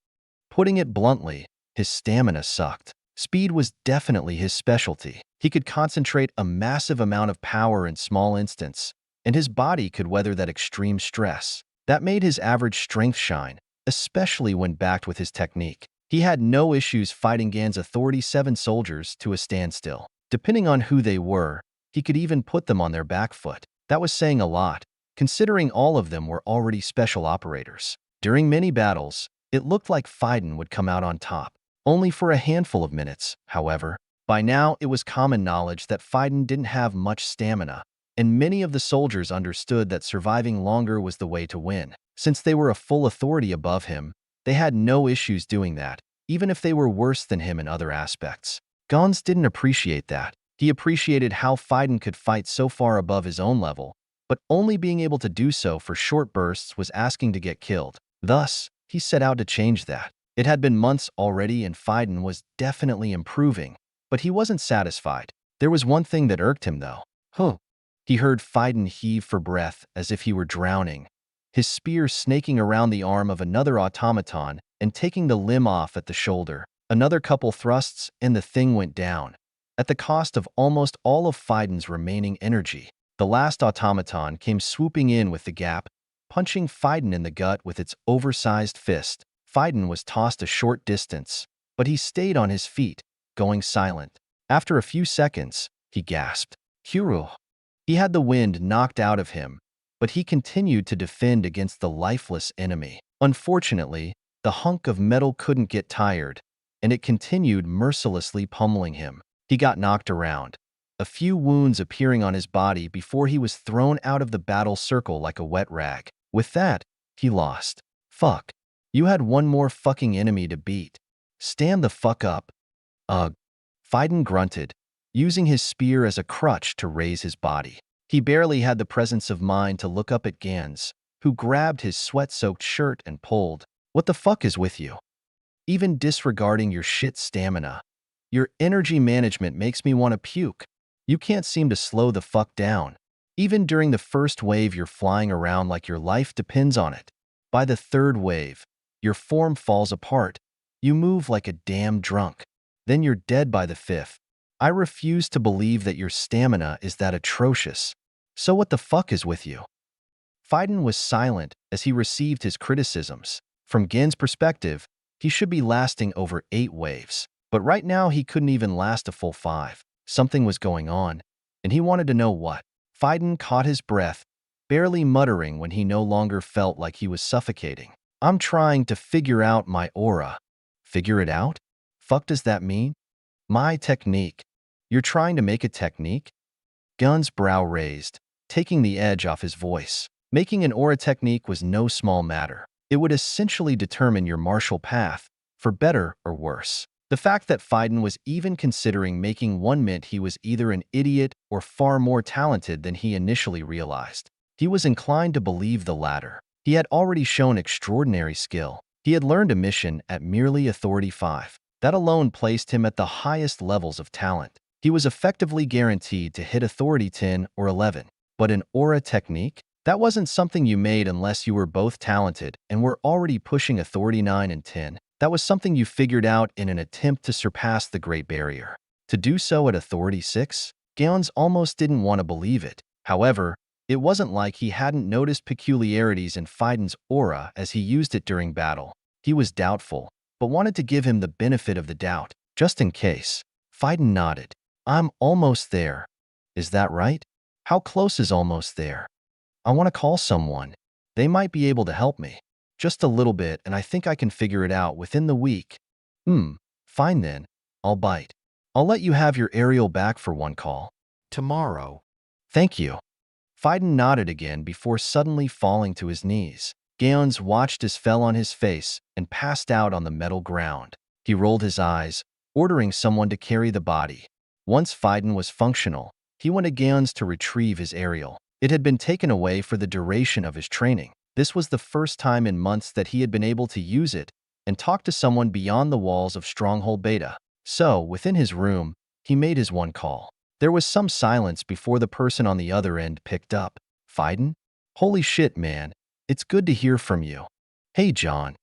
Putting it bluntly, his stamina sucked. Speed was definitely his specialty. He could concentrate a massive amount of power in small instants, and his body could weather that extreme stress. That made his average strength shine, especially when backed with his technique. He had no issues fighting Gan's Authority 7 soldiers to a standstill. Depending on who they were, he could even put them on their back foot. That was saying a lot, considering all of them were already special operators. During many battles, it looked like Phaidon would come out on top. Only for a handful of minutes, however. By now, it was common knowledge that Phaidon didn't have much stamina, and many of the soldiers understood that surviving longer was the way to win. Since they were a full authority above him, They had no issues doing that, even if they were worse than him in other aspects. Gons didn't appreciate that. He appreciated how Fiden could fight so far above his own level, but only being able to do so for short bursts was asking to get killed. Thus, he set out to change that. It had been months already and Fiden was definitely improving, but he wasn't satisfied. There was one thing that irked him though. He heard Fiden heave for breath as if he were drowning, his spear snaking around the arm of another automaton and taking the limb off at the shoulder. Another couple thrusts and the thing went down, at the cost of almost all of Fiden's remaining energy. The last automaton came swooping in with the gap, punching Fiden in the gut with its oversized fist. Fiden was tossed a short distance, but he stayed on his feet, going silent. After a few seconds, he gasped, "Hero." He had the wind knocked out of him, but he continued to defend against the lifeless enemy. Unfortunately, the hunk of metal couldn't get tired, and it continued mercilessly pummeling him. He got knocked around, a few wounds appearing on his body before he was thrown out of the battle circle like a wet rag. With that, he lost. Fuck. You had one more fucking enemy to beat. Stand the fuck up. Ugh. Fiden grunted, using his spear as a crutch to raise his body. He barely had the presence of mind to look up at Gans, who grabbed his sweat-soaked shirt and pulled. "What the fuck is with you? Even disregarding your shit stamina. Your energy management makes me want to puke. You can't seem to slow the fuck down. Even during the first wave you're flying around like your life depends on it. By the third wave, your form falls apart. You move like a damn drunk. Then you're dead by the fifth. I refuse to believe that your stamina is that atrocious. So what the fuck is with you?" Fiden was silent as he received his criticisms. From Gen's perspective, he should be lasting over 8 waves. But right now he couldn't even last a full 5. Something was going on, and he wanted to know what. Fiden caught his breath, barely muttering when he no longer felt like he was suffocating. "I'm trying to figure out my aura." "Figure it out? Fuck does that mean?" "My technique." "You're trying to make a technique?" Gun's brow raised, taking the edge off his voice. Making an aura technique was no small matter. It would essentially determine your martial path, for better or worse. The fact that Fiden was even considering making one meant he was either an idiot or far more talented than he initially realized. He was inclined to believe the latter. He had already shown extraordinary skill. He had learned a mission at merely Authority 5. That alone placed him at the highest levels of talent. He was effectively guaranteed to hit Authority 10 or 11. But an aura technique? That wasn't something you made unless you were both talented and were already pushing Authority 9 and 10. That was something you figured out in an attempt to surpass the Great Barrier. To do so at Authority 6, Gans almost didn't want to believe it. However, it wasn't like he hadn't noticed peculiarities in Fiden's aura as he used it during battle. He was doubtful, but wanted to give him the benefit of the doubt, just in case. Fiden nodded. "I'm almost there." "Is that right? How close is almost there?" "I want to call someone. They might be able to help me. Just a little bit, and I think I can figure it out within the week." Fine then. I'll bite. I'll let you have your aerial back for one call. Tomorrow." "Thank you." Fiden nodded again before suddenly falling to his knees. Gans watched as fell on his face and passed out on the metal ground. He rolled his eyes, ordering someone to carry the body. Once Fiden was functional, he went to Gans to retrieve his aerial. It had been taken away for the duration of his training. This was the first time in months that he had been able to use it and talk to someone beyond the walls of Stronghold Beta. So, within his room, he made his one call. There was some silence before the person on the other end picked up. "Fiden? Holy shit, man. It's good to hear from you." "Hey, John."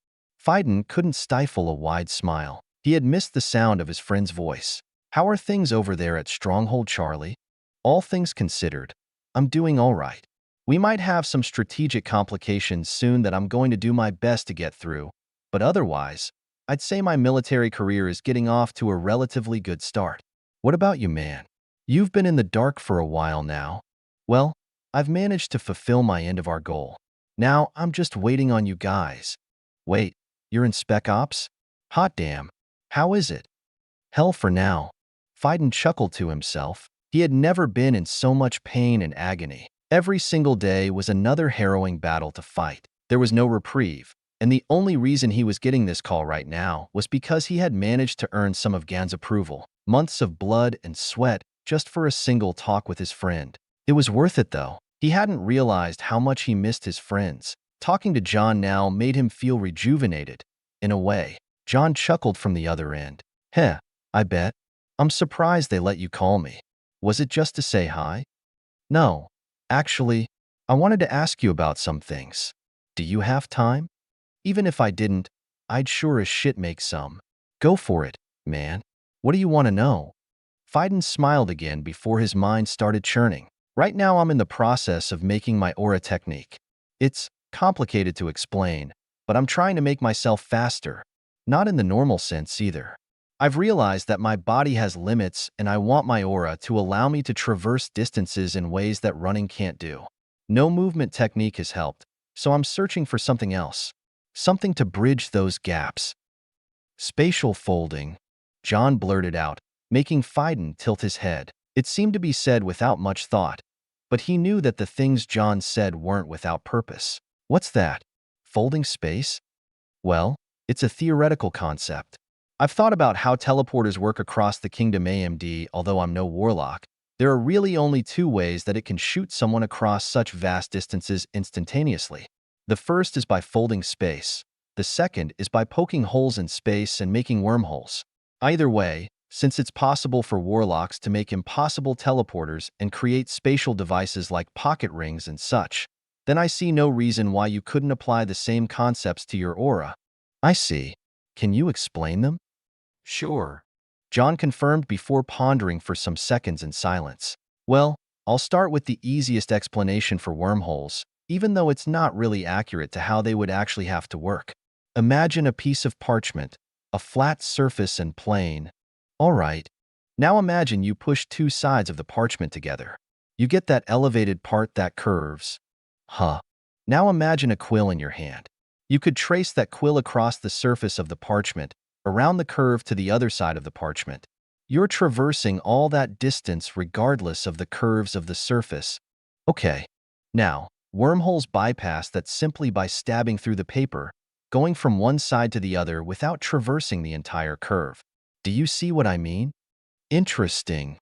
Fiden couldn't stifle a wide smile. He had missed the sound of his friend's voice. "How are things over there at Stronghold, Charlie?" "All things considered, I'm doing all right. We might have some strategic complications soon that I'm going to do my best to get through, but otherwise, I'd say my military career is getting off to a relatively good start. What about you, man? You've been in the dark for a while now." "Well, I've managed to fulfill my end of our goal. Now I'm just waiting on you guys." "Wait, you're in Spec Ops? Hot damn. How is it?" "Hell for now." Fiden chuckled to himself. He had never been in so much pain and agony. Every single day was another harrowing battle to fight. There was no reprieve, And the only reason he was getting this call right now was because he had managed to earn some of Gan's approval. Months of blood and sweat just for a single talk with his friend. It was worth it, though. He hadn't realized how much he missed his friends. Talking to John now made him feel rejuvenated. In a way, John chuckled from the other end. Heh, I bet. I'm surprised they let you call me. Was it just to say hi? No. Actually, I wanted to ask you about some things. Do you have time? Even if I didn't, I'd sure as shit make some. Go for it, man. What do you want to know? Fiden smiled again before his mind started churning. Right now I'm in the process of making my aura technique. It's complicated to explain, but I'm trying to make myself faster. Not in the normal sense either. I've realized that my body has limits and I want my aura to allow me to traverse distances in ways that running can't do. No movement technique has helped, so I'm searching for something else. Something to bridge those gaps. Spatial folding, John blurted out, making Fiden tilt his head. It seemed to be said without much thought, but he knew that the things John said weren't without purpose. What's that? Folding space? Well, it's a theoretical concept. I've thought about how teleporters work across the kingdom AMD, although I'm no warlock. There are really only two ways that it can shoot someone across such vast distances instantaneously. The first is by folding space. The second is by poking holes in space and making wormholes. Either way, since it's possible for warlocks to make impossible teleporters and create spatial devices like pocket rings and such, then I see no reason why you couldn't apply the same concepts to your aura. I see. Can you explain them? Sure. John confirmed before pondering for some seconds in silence. Well, I'll start with the easiest explanation for wormholes, even though it's not really accurate to how they would actually have to work. Imagine a piece of parchment, a flat surface and plane. All right. Now imagine you push two sides of the parchment together. You get that elevated part that curves. Huh. Now imagine a quill in your hand. You could trace that quill across the surface of the parchment, around the curve to the other side of the parchment. You're traversing all that distance regardless of the curves of the surface. Okay. Now, wormholes bypass that simply by stabbing through the paper, going from one side to the other without traversing the entire curve. Do you see what I mean? Interesting.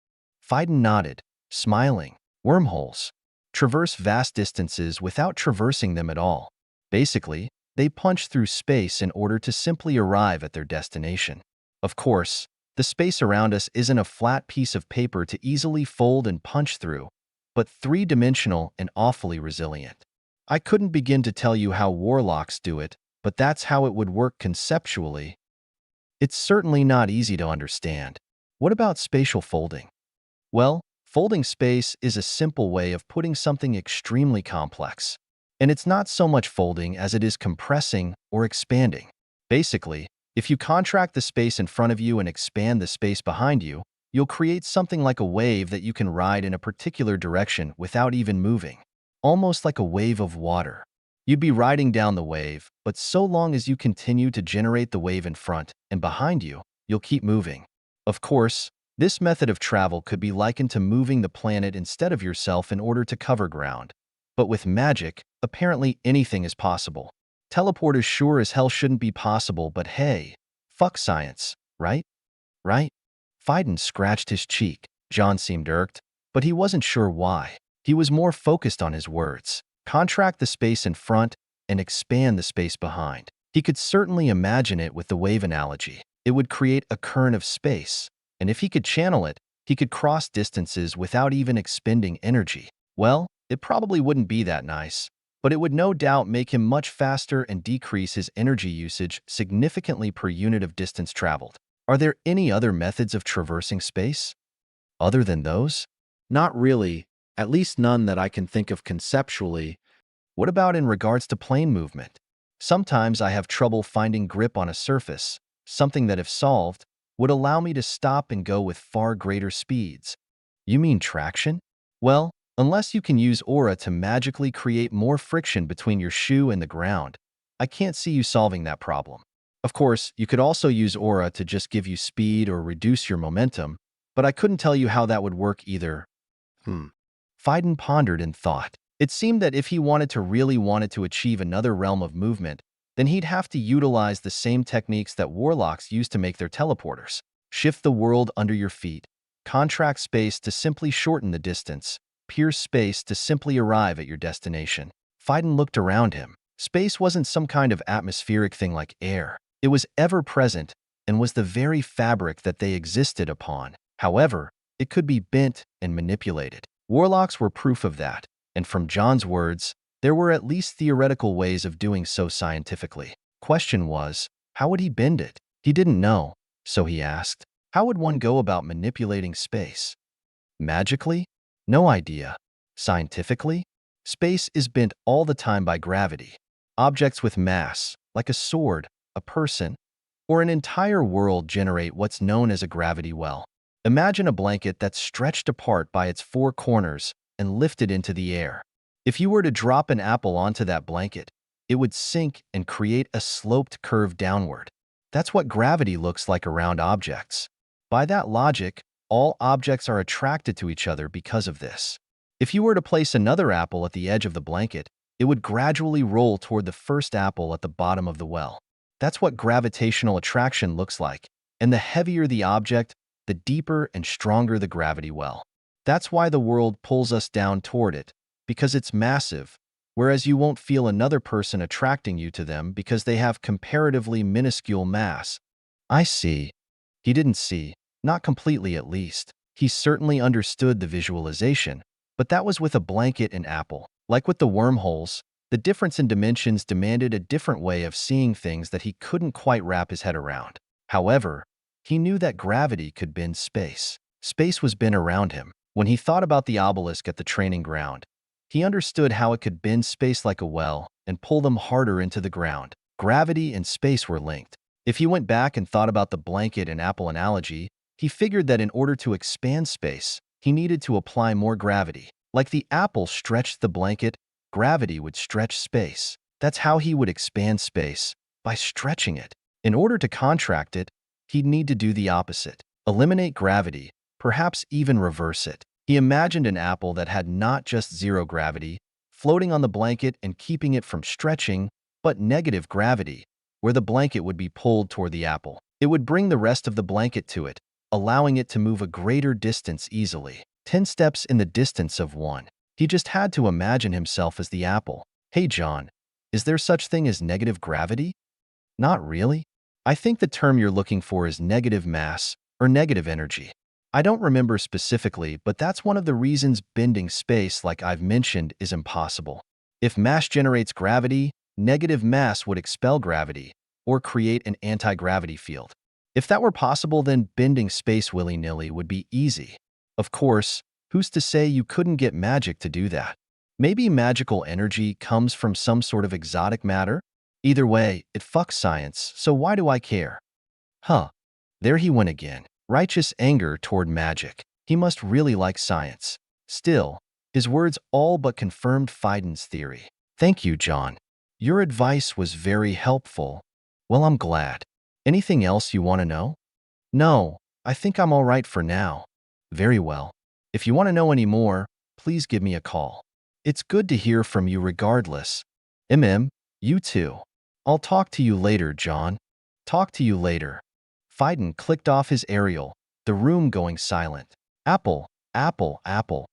Fiden nodded, smiling. Wormholes traverse vast distances without traversing them at all. Basically, they punch through space in order to simply arrive at their destination. Of course, the space around us isn't a flat piece of paper to easily fold and punch through, but three-dimensional and awfully resilient. I couldn't begin to tell you how warlocks do it, but that's how it would work conceptually. It's certainly not easy to understand. What about spatial folding? Well, folding space is a simple way of putting something extremely complex. And it's not so much folding as it is compressing or expanding. Basically, if you contract the space in front of you and expand the space behind you, you'll create something like a wave that you can ride in a particular direction without even moving. Almost like a wave of water. You'd be riding down the wave, but so long as you continue to generate the wave in front and behind you, you'll keep moving. Of course, this method of travel could be likened to moving the planet instead of yourself in order to cover ground. But with magic, apparently anything is possible. Teleporters sure as hell shouldn't be possible, but hey, fuck science, right? Right? Fiden scratched his cheek. John seemed irked, but he wasn't sure why. He was more focused on his words. Contract the space in front and expand the space behind. He could certainly imagine it with the wave analogy. It would create a current of space, and if he could channel it, he could cross distances without even expending energy. Well, it probably wouldn't be that nice, but it would no doubt make him much faster and decrease his energy usage significantly per unit of distance traveled. Are there any other methods of traversing space? Other than those? Not really, at least none that I can think of conceptually. What about in regards to plane movement? Sometimes I have trouble finding grip on a surface, something that if solved, would allow me to stop and go with far greater speeds. You mean traction? Well, unless you can use aura to magically create more friction between your shoe and the ground, I can't see you solving that problem. Of course, you could also use aura to just give you speed or reduce your momentum, but I couldn't tell you how that would work either. Fiden pondered in thought. It seemed that if he really wanted to achieve another realm of movement, then he'd have to utilize the same techniques that warlocks use to make their teleporters. Shift the world under your feet. Contract space to simply shorten the distance. Pierce space to simply arrive at your destination. Phaidon looked around him. Space wasn't some kind of atmospheric thing like air. It was ever-present and was the very fabric that they existed upon. However, it could be bent and manipulated. Warlocks were proof of that, and from John's words, there were at least theoretical ways of doing so scientifically. Question was, how would he bend it? He didn't know, so he asked, how would one go about manipulating space? Magically? No idea. Scientifically? Space is bent all the time by gravity. Objects with mass, like a sword, a person, or an entire world generate what's known as a gravity well. Imagine a blanket that's stretched apart by its four corners and lifted into the air. If you were to drop an apple onto that blanket, it would sink and create a sloped curve downward. That's what gravity looks like around objects. By that logic, all objects are attracted to each other because of this. If you were to place another apple at the edge of the blanket, it would gradually roll toward the first apple at the bottom of the well. That's what gravitational attraction looks like, and the heavier the object, the deeper and stronger the gravity well. That's why the world pulls us down toward it, because it's massive, whereas you won't feel another person attracting you to them because they have comparatively minuscule mass. I see. He didn't see, not completely at least. He certainly understood the visualization, but that was with a blanket and apple. Like with the wormholes, the difference in dimensions demanded a different way of seeing things that he couldn't quite wrap his head around. However, he knew that gravity could bend space. Space was bent around him. When he thought about the obelisk at the training ground, he understood how it could bend space like a well and pull them harder into the ground. Gravity and space were linked. If he went back and thought about the blanket and apple analogy, he figured that in order to expand space, he needed to apply more gravity. Like the apple stretched the blanket, gravity would stretch space. That's how he would expand space, by stretching it. In order to contract it, he'd need to do the opposite. Eliminate gravity, perhaps even reverse it. He imagined an apple that had not just zero gravity, floating on the blanket and keeping it from stretching, but negative gravity, where the blanket would be pulled toward the apple. It would bring the rest of the blanket to it, allowing it to move a greater distance easily. 10 steps in the distance of one. He just had to imagine himself as the apple. Hey John, is there such thing as negative gravity? Not really. I think the term you're looking for is negative mass or negative energy. I don't remember specifically, but that's one of the reasons bending space, like I've mentioned, is impossible. If mass generates gravity, negative mass would expel gravity or create an anti-gravity field. If that were possible, then bending space willy-nilly would be easy. Of course, who's to say you couldn't get magic to do that? Maybe magical energy comes from some sort of exotic matter? Either way, it fucks science, so why do I care? Huh. There he went again. Righteous anger toward magic. He must really like science. Still, his words all but confirmed Phaidon's theory. Thank you, John. Your advice was very helpful. Well, I'm glad. Anything else you want to know? No, I think I'm all right for now. Very well. If you want to know any more, please give me a call. It's good to hear from you regardless. You too. I'll talk to you later, John. Talk to you later. Phaidon clicked off his aerial, the room going silent. Apple, apple, apple,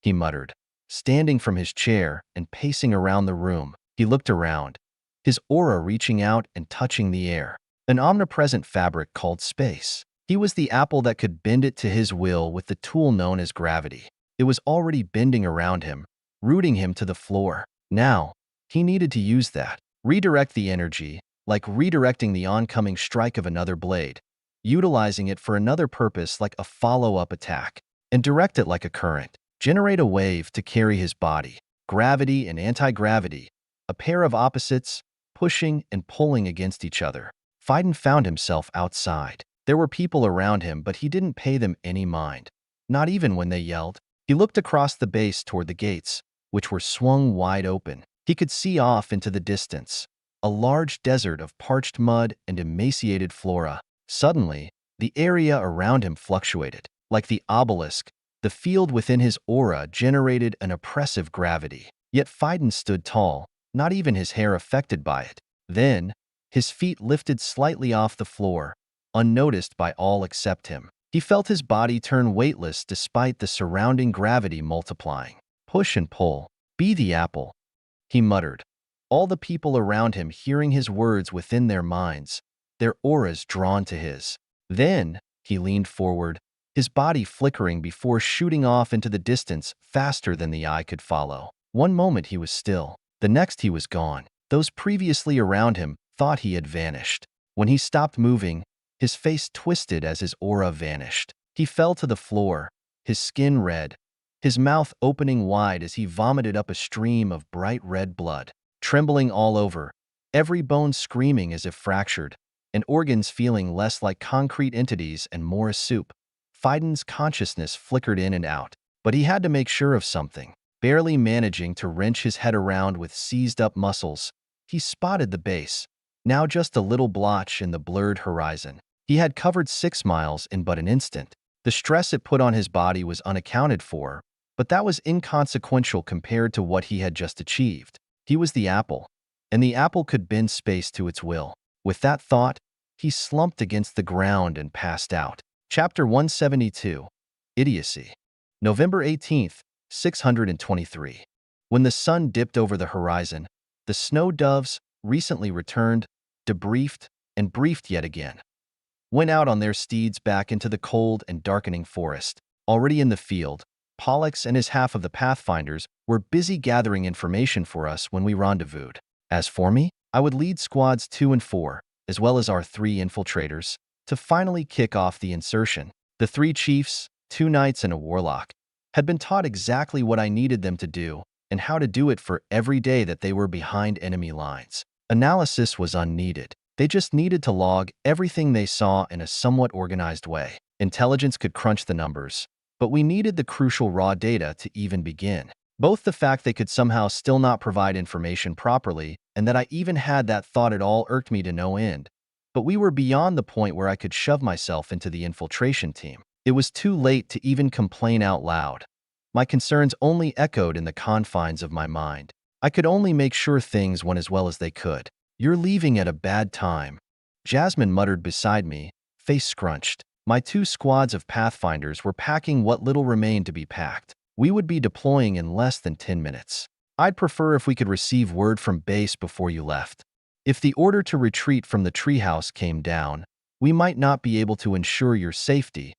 he muttered. Standing from his chair and pacing around the room, he looked around, his aura reaching out and touching the air. An omnipresent fabric called space. He was the apple that could bend it to his will with the tool known as gravity. It was already bending around him, rooting him to the floor. Now, he needed to use that. Redirect the energy, like redirecting the oncoming strike of another blade, utilizing it for another purpose like a follow-up attack, and direct it like a current. Generate a wave to carry his body. Gravity and anti-gravity, a pair of opposites, pushing and pulling against each other. Phaidon found himself outside. There were people around him, but he didn't pay them any mind. Not even when they yelled. He looked across the base toward the gates, which were swung wide open. He could see off into the distance, a large desert of parched mud and emaciated flora. Suddenly, the area around him fluctuated. Like the obelisk, the field within his aura generated an oppressive gravity. Yet Phaidon stood tall, not even his hair affected by it. Then, his feet lifted slightly off the floor, unnoticed by all except him. He felt his body turn weightless despite the surrounding gravity multiplying. Push and pull. Be the apple, he muttered. All the people around him hearing his words within their minds, their auras drawn to his. Then, he leaned forward, his body flickering before shooting off into the distance faster than the eye could follow. One moment he was still, the next he was gone. Those previously around him thought he had vanished. When he stopped moving, his face twisted as his aura vanished. He fell to the floor, his skin red, his mouth opening wide as he vomited up a stream of bright red blood. Trembling all over, every bone screaming as if fractured, and organs feeling less like concrete entities and more a soup. Fiden's consciousness flickered in and out, but he had to make sure of something. Barely managing to wrench his head around with seized-up muscles, he spotted the base, now just a little blotch in the blurred horizon. He had covered 6 miles in but an instant. The stress it put on his body was unaccounted for, but that was inconsequential compared to what he had just achieved. He was the apple, and the apple could bend space to its will. With that thought, he slumped against the ground and passed out. Chapter 172. Idiocy. November 18th, 623. When the sun dipped over the horizon, the snow doves, recently returned, debriefed and briefed yet again, went out on their steeds back into the cold and darkening forest. Already in the field, Pollux and his half of the Pathfinders were busy gathering information for us when we rendezvoused. As for me, I would lead squads 2 and 4, as well as our 3 infiltrators, to finally kick off the insertion. The 3 chiefs, 2 knights and a warlock, had been taught exactly what I needed them to do and how to do it for every day that they were behind enemy lines. Analysis was unneeded. They just needed to log everything they saw in a somewhat organized way. Intelligence could crunch the numbers, but we needed the crucial raw data to even begin. Both the fact they could somehow still not provide information properly and that I even had that thought at all irked me to no end. But we were beyond the point where I could shove myself into the infiltration team. It was too late to even complain out loud. My concerns only echoed in the confines of my mind. I could only make sure things went as well as they could. "You're leaving at a bad time," Jasmine muttered beside me, face scrunched. My 2 squads of Pathfinders were packing what little remained to be packed. We would be deploying in less than 10 minutes. "I'd prefer if we could receive word from base before you left. If the order to retreat from the treehouse came down, we might not be able to ensure your safety.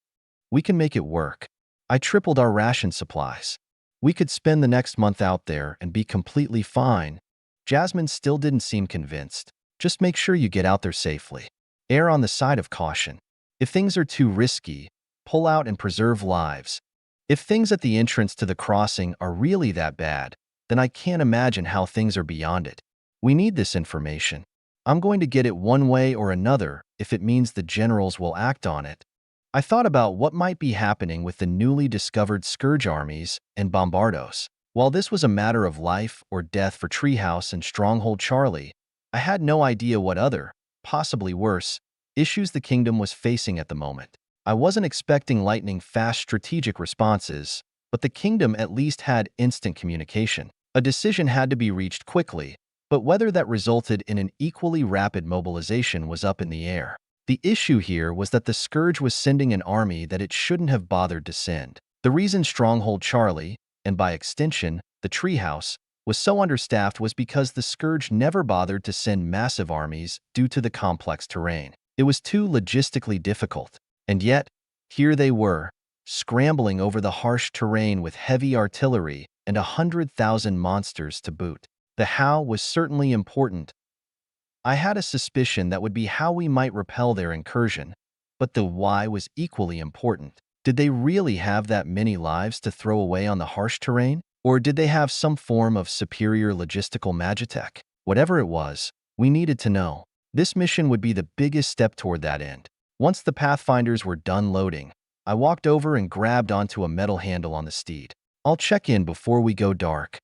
We can make it work. I tripled our ration supplies. We could spend the next month out there and be completely fine." Jasmine still didn't seem convinced. "Just make sure you get out there safely. Err on the side of caution. If things are too risky, pull out and preserve lives. If things at the entrance to the crossing are really that bad, then I can't imagine how things are beyond it. We need this information. I'm going to get it one way or another if it means the generals will act on it." I thought about what might be happening with the newly discovered Scourge armies and Bombardos. While this was a matter of life or death for Treehouse and Stronghold Charlie, I had no idea what other, possibly worse, issues the kingdom was facing at the moment. I wasn't expecting lightning-fast strategic responses, but the kingdom at least had instant communication. A decision had to be reached quickly, but whether that resulted in an equally rapid mobilization was up in the air. The issue here was that the Scourge was sending an army that it shouldn't have bothered to send. The reason Stronghold Charlie, and by extension, the Treehouse, was so understaffed was because the Scourge never bothered to send massive armies due to the complex terrain. It was too logistically difficult. And yet, here they were, scrambling over the harsh terrain with heavy artillery and 100,000 monsters to boot. The how was certainly important. I had a suspicion that would be how we might repel their incursion, but the why was equally important. Did they really have that many lives to throw away on the harsh terrain? Or did they have some form of superior logistical magitech? Whatever it was, we needed to know. This mission would be the biggest step toward that end. Once the Pathfinders were done loading, I walked over and grabbed onto a metal handle on the steed. "I'll check in before we go dark.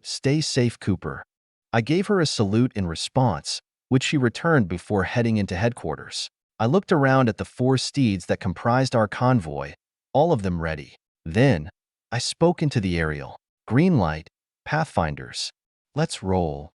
Stay safe, Cooper." I gave her a salute in response, which she returned before heading into headquarters. I looked around at the 4 steeds that comprised our convoy, all of them ready. Then, I spoke into the aerial. "Green light, Pathfinders. Let's roll."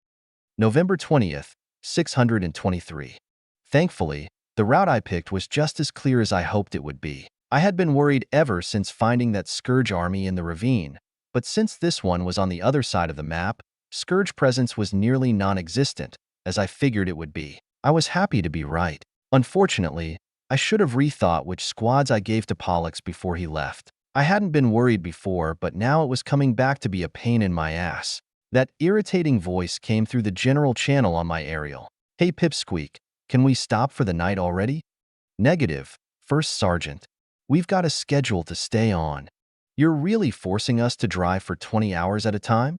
November 20th, 623. Thankfully, the route I picked was just as clear as I hoped it would be. I had been worried ever since finding that Scourge army in the ravine, but since this one was on the other side of the map, Scourge presence was nearly non-existent, as I figured it would be. I was happy to be right. Unfortunately, I should have rethought which squads I gave to Pollux before he left. I hadn't been worried before, but now it was coming back to be a pain in my ass. That irritating voice came through the general channel on my aerial. "Hey Pipsqueak, can we stop for the night already?" "Negative, First Sergeant. We've got a schedule to stay on. You're really forcing us to drive for 20 hours at a time?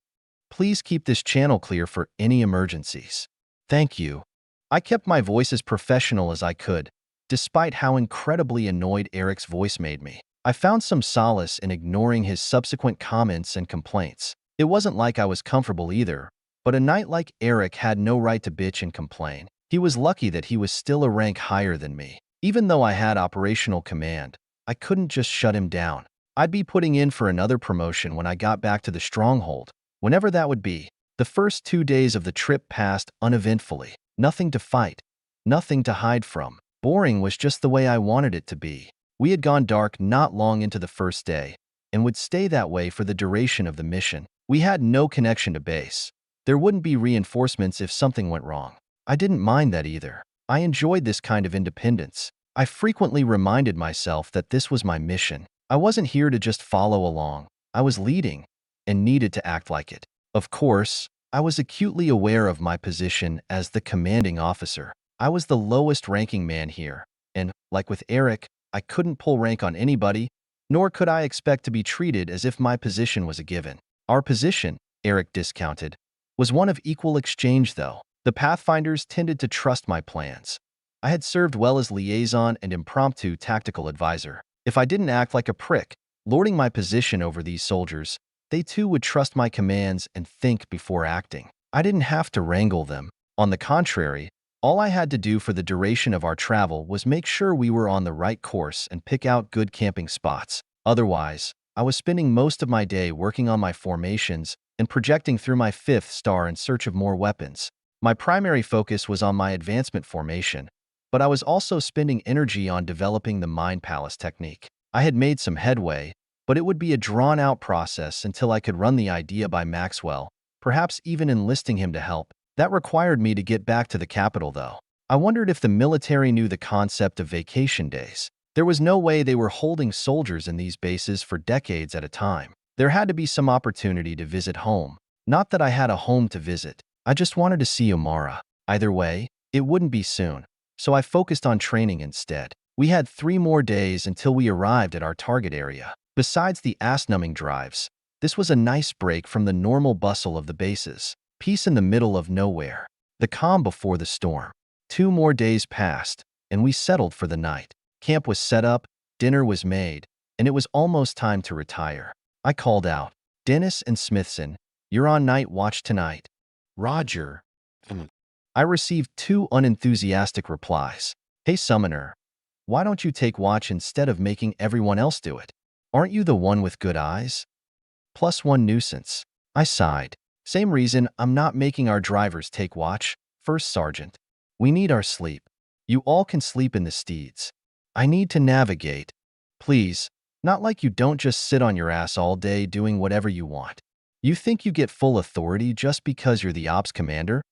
Please keep this channel clear for any emergencies. Thank you." I kept my voice as professional as I could, despite how incredibly annoyed Eric's voice made me. I found some solace in ignoring his subsequent comments and complaints. It wasn't like I was comfortable either, but a knight like Eric had no right to bitch and complain. He was lucky that he was still a rank higher than me. Even though I had operational command, I couldn't just shut him down. I'd be putting in for another promotion when I got back to the stronghold, whenever that would be. The first 2 days of the trip passed uneventfully. Nothing to fight, nothing to hide from. Boring was just the way I wanted it to be. We had gone dark not long into the first day, and would stay that way for the duration of the mission. We had no connection to base. There wouldn't be reinforcements if something went wrong. I didn't mind that either. I enjoyed this kind of independence. I frequently reminded myself that this was my mission. I wasn't here to just follow along. I was leading, and needed to act like it. Of course, I was acutely aware of my position as the commanding officer. I was the lowest ranking man here, and, like with Eric, I couldn't pull rank on anybody, nor could I expect to be treated as if my position was a given. Our position, Eric discounted, was one of equal exchange though. The Pathfinders tended to trust my plans. I had served well as liaison and impromptu tactical advisor. If I didn't act like a prick, lording my position over these soldiers, they too would trust my commands and think before acting. I didn't have to wrangle them. On the contrary, all I had to do for the duration of our travel was make sure we were on the right course and pick out good camping spots. Otherwise, I was spending most of my day working on my formations and projecting through my 5th star in search of more weapons. My primary focus was on my advancement formation, but I was also spending energy on developing the Mind Palace technique. I had made some headway, but it would be a drawn-out process until I could run the idea by Maxwell, perhaps even enlisting him to help. That required me to get back to the capital, though. I wondered if the military knew the concept of vacation days. There was no way they were holding soldiers in these bases for decades at a time. There had to be some opportunity to visit home. Not that I had a home to visit. I just wanted to see Omara. Either way, it wouldn't be soon, so I focused on training instead. We had 3 more days until we arrived at our target area. Besides the ass-numbing drives, this was a nice break from the normal bustle of the bases. Peace in the middle of nowhere. The calm before the storm. 2 more days passed, and we settled for the night. Camp was set up, dinner was made, and it was almost time to retire. I called out, "Dennis and Smithson, you're on night watch tonight." "Roger." I received 2 unenthusiastic replies. "Hey Summoner, why don't you take watch instead of making everyone else do it? Aren't you the one with good eyes?" +1 nuisance. I sighed. "Same reason I'm not making our drivers take watch, First Sergeant. We need our sleep. You all can sleep in the steeds. I need to navigate. Please, not like you don't just sit on your ass all day doing whatever you want. You think you get full authority just because you're the ops commander?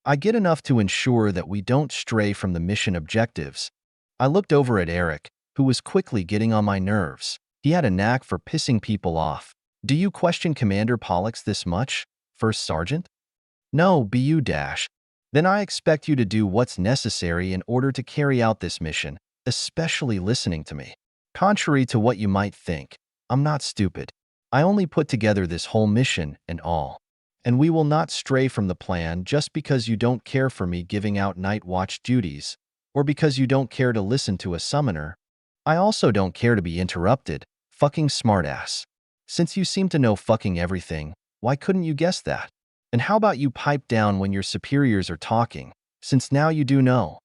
I get enough to ensure that we don't stray from the mission objectives." I looked over at Eric, who was quickly getting on my nerves. He had a knack for pissing people off. "Do you question Commander Pollux this much, First Sergeant?" "No, BU dash. Then I expect you to do what's necessary in order to carry out this mission, especially listening to me. Contrary to what you might think, I'm not stupid. I only put together this whole mission and all. And we will not stray from the plan just because you don't care for me giving out night watch duties, or because you don't care to listen to a summoner. I also don't care to be interrupted, fucking smartass. Since you seem to know fucking everything, why couldn't you guess that? And how about you pipe down when your superiors are talking, since now you do know?"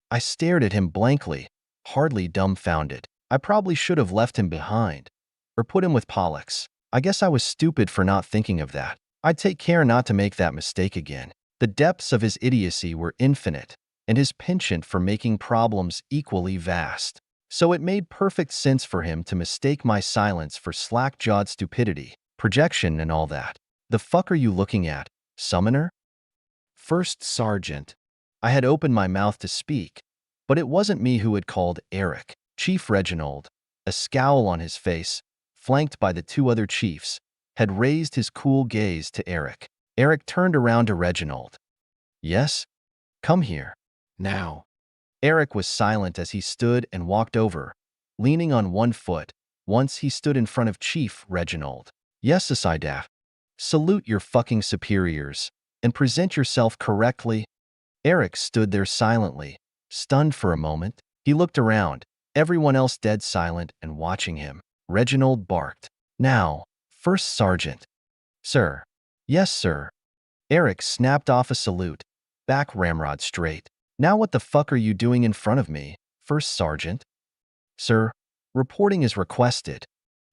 I stared at him blankly, hardly dumbfounded. I probably should have left him behind, or put him with Pollux. I guess I was stupid for not thinking of that. I'd take care not to make that mistake again. The depths of his idiocy were infinite, and his penchant for making problems equally vast. So it made perfect sense for him to mistake my silence for slack-jawed stupidity, projection, and all that. The fuck are you looking at, summoner? First Sergeant. I had opened my mouth to speak, but it wasn't me who had called Eric. Chief Reginald, a scowl on his face, flanked by the two other chiefs, had raised his cool gaze to Eric. Eric turned around to Reginald. Yes? Come here. Now. Eric was silent as he stood and walked over, leaning on one foot. Once he stood in front of Chief Reginald. Yes, Isekai. Salute your fucking superiors and present yourself correctly. Eric stood there silently, stunned for a moment. He looked around, everyone else dead silent and watching him. Reginald barked. Now, First Sergeant. Sir. Yes, sir. Eric snapped off a salute, back ramrod straight. Now what the fuck are you doing in front of me, First Sergeant? Sir, reporting is requested.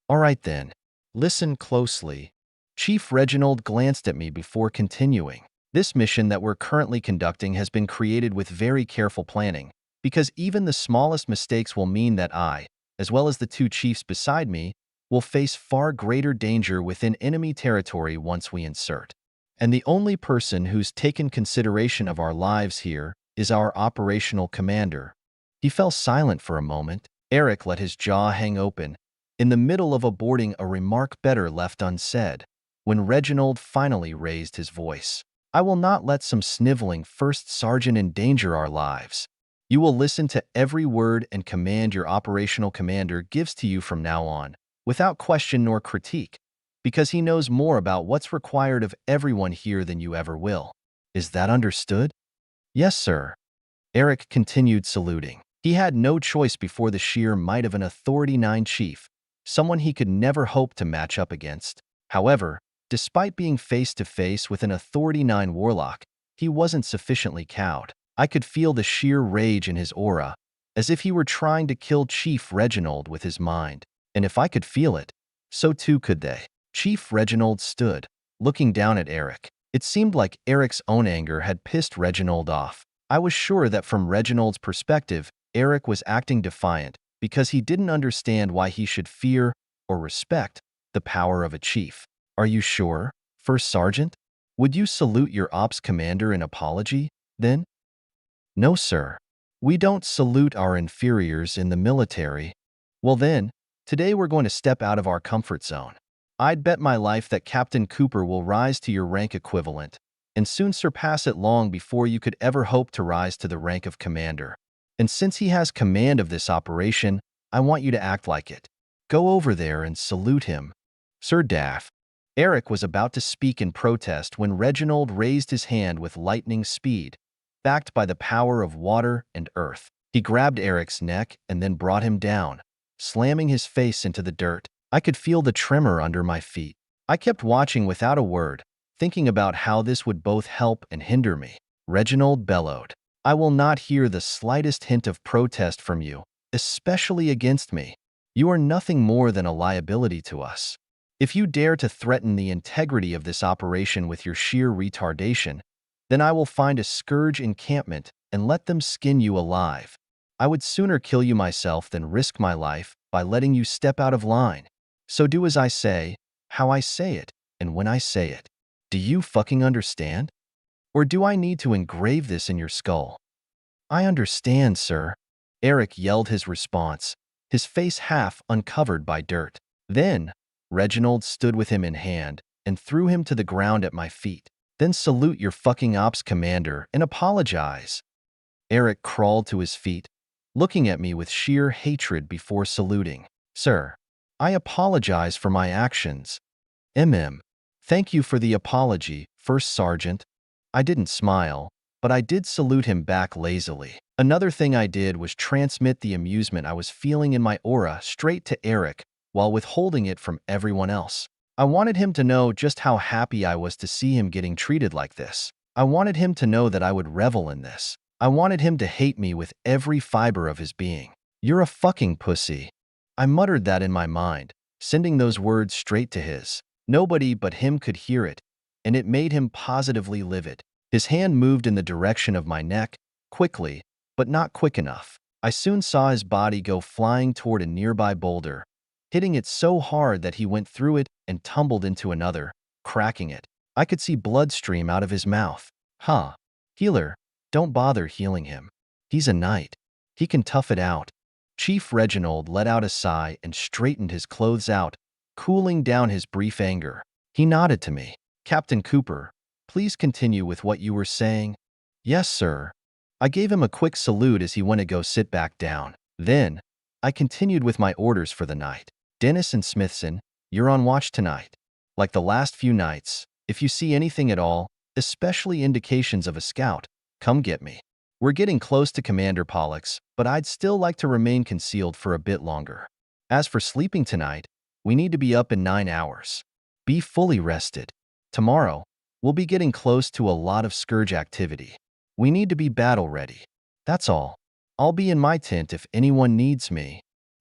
All right then. Listen closely. Chief Reginald glanced at me before continuing. This mission that we're currently conducting has been created with very careful planning, because even the smallest mistakes will mean that I, as well as the two chiefs beside me, will face far greater danger within enemy territory once we insert. And the only person who's taken consideration of our lives here is our operational commander. He fell silent for a moment. Eric let his jaw hang open, in the middle of aborting a remark better left unsaid, when Reginald finally raised his voice. I will not let some sniveling First Sergeant endanger our lives. You will listen to every word and command your operational commander gives to you from now on, without question nor critique, because he knows more about what's required of everyone here than you ever will. Is that understood? Yes, sir. Eric continued saluting. He had no choice before the sheer might of an Authority 9 chief, someone he could never hope to match up against. However, despite being face-to-face with an Authority 9 warlock, he wasn't sufficiently cowed. I could feel the sheer rage in his aura, as if he were trying to kill Chief Reginald with his mind. And if I could feel it, so too could they. Chief Reginald stood, looking down at Eric. It seemed like Eric's own anger had pissed Reginald off. I was sure that from Reginald's perspective, Eric was acting defiant because he didn't understand why he should fear or respect the power of a chief. Are you sure, First Sergeant? Would you salute your ops commander in apology, then? No, sir. We don't salute our inferiors in the military. Well then, today we're going to step out of our comfort zone. I'd bet my life that Captain Cooper will rise to your rank equivalent, and soon surpass it long before you could ever hope to rise to the rank of commander. And since he has command of this operation, I want you to act like it. Go over there and salute him. Sir Daff. Eric was about to speak in protest when Reginald raised his hand with lightning speed, backed by the power of water and earth. He grabbed Eric's neck and then brought him down, slamming his face into the dirt. I could feel the tremor under my feet. I kept watching without a word, thinking about how this would both help and hinder me. Reginald bellowed. I will not hear the slightest hint of protest from you, especially against me. You are nothing more than a liability to us. If you dare to threaten the integrity of this operation with your sheer retardation, then I will find a scourge encampment and let them skin you alive. I would sooner kill you myself than risk my life by letting you step out of line. So do as I say, how I say it, and when I say it. Do you fucking understand? Or do I need to engrave this in your skull? I understand, sir. Eric yelled his response, his face half uncovered by dirt. Then, Reginald stood with him in hand and threw him to the ground at my feet. Then salute your fucking ops commander and apologize. Eric crawled to his feet, looking at me with sheer hatred before saluting. Sir, I apologize for my actions. Thank you for the apology, First Sergeant. I didn't smile, but I did salute him back lazily. Another thing I did was transmit the amusement I was feeling in my aura straight to Eric while withholding it from everyone else. I wanted him to know just how happy I was to see him getting treated like this. I wanted him to know that I would revel in this. I wanted him to hate me with every fiber of his being. You're a fucking pussy. I muttered that in my mind, sending those words straight to his. Nobody but him could hear it, and it made him positively livid. His hand moved in the direction of my neck, quickly, but not quick enough. I soon saw his body go flying toward a nearby boulder, hitting it so hard that he went through it and tumbled into another, cracking it. I could see blood stream out of his mouth. Huh. Healer, don't bother healing him. He's a knight. He can tough it out. Chief Reginald let out a sigh and straightened his clothes out, cooling down his brief anger. He nodded to me. Captain Cooper, please continue with what you were saying. Yes, sir. I gave him a quick salute as he went to go sit back down. Then, I continued with my orders for the night. Dennis and Smithson, you're on watch tonight. Like the last few nights, if you see anything at all, especially indications of a scout, come get me. We're getting close to Commander Pollux, but I'd still like to remain concealed for a bit longer. As for sleeping tonight, we need to be up in 9 hours. Be fully rested. Tomorrow, we'll be getting close to a lot of Scourge activity. We need to be battle ready. That's all. I'll be in my tent if anyone needs me.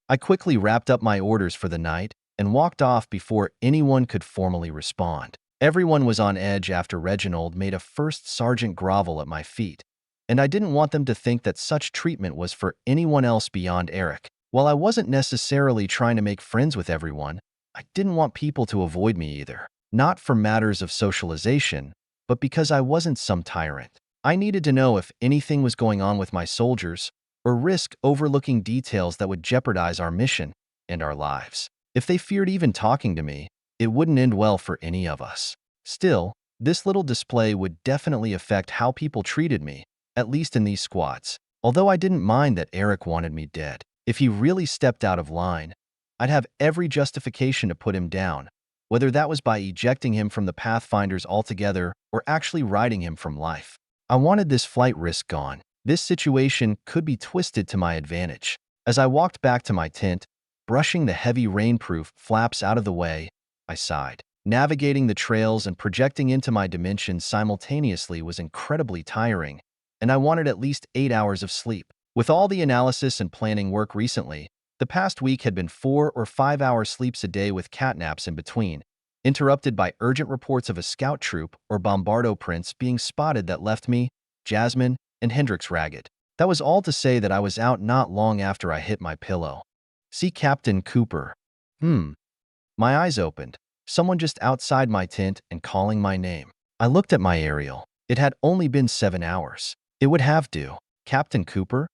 I quickly wrapped up my orders for the night and walked off before anyone could formally respond. Everyone was on edge after Reginald made a first sergeant grovel at my feet, and I didn't want them to think that such treatment was for anyone else beyond Eric. While I wasn't necessarily trying to make friends with everyone, I didn't want people to avoid me either. Not for matters of socialization, but because I wasn't some tyrant. I needed to know if anything was going on with my soldiers, or risk overlooking details that would jeopardize our mission and our lives. If they feared even talking to me, it wouldn't end well for any of us. Still, this little display would definitely affect how people treated me, at least in these squads. Although I didn't mind that Eric wanted me dead. If he really stepped out of line, I'd have every justification to put him down, whether that was by ejecting him from the Pathfinders altogether or actually riding him from life. I wanted this flight risk gone. This situation could be twisted to my advantage. As I walked back to my tent, brushing the heavy rainproof flaps out of the way, I sighed. Navigating the trails and projecting into my dimensions simultaneously was incredibly tiring, and I wanted at least 8 hours of sleep. With all the analysis and planning work recently, the past week had been 4 or 5 hour sleeps a day with catnaps in between, interrupted by urgent reports of a scout troop or bombardo prints being spotted that left me, Jasmine, and Hendrix ragged. That was all to say that I was out not long after I hit my pillow. See Captain Cooper. My eyes opened. Someone just outside my tent and calling my name. I looked at my aerial. It had only been 7 hours. It would have to. Captain Cooper?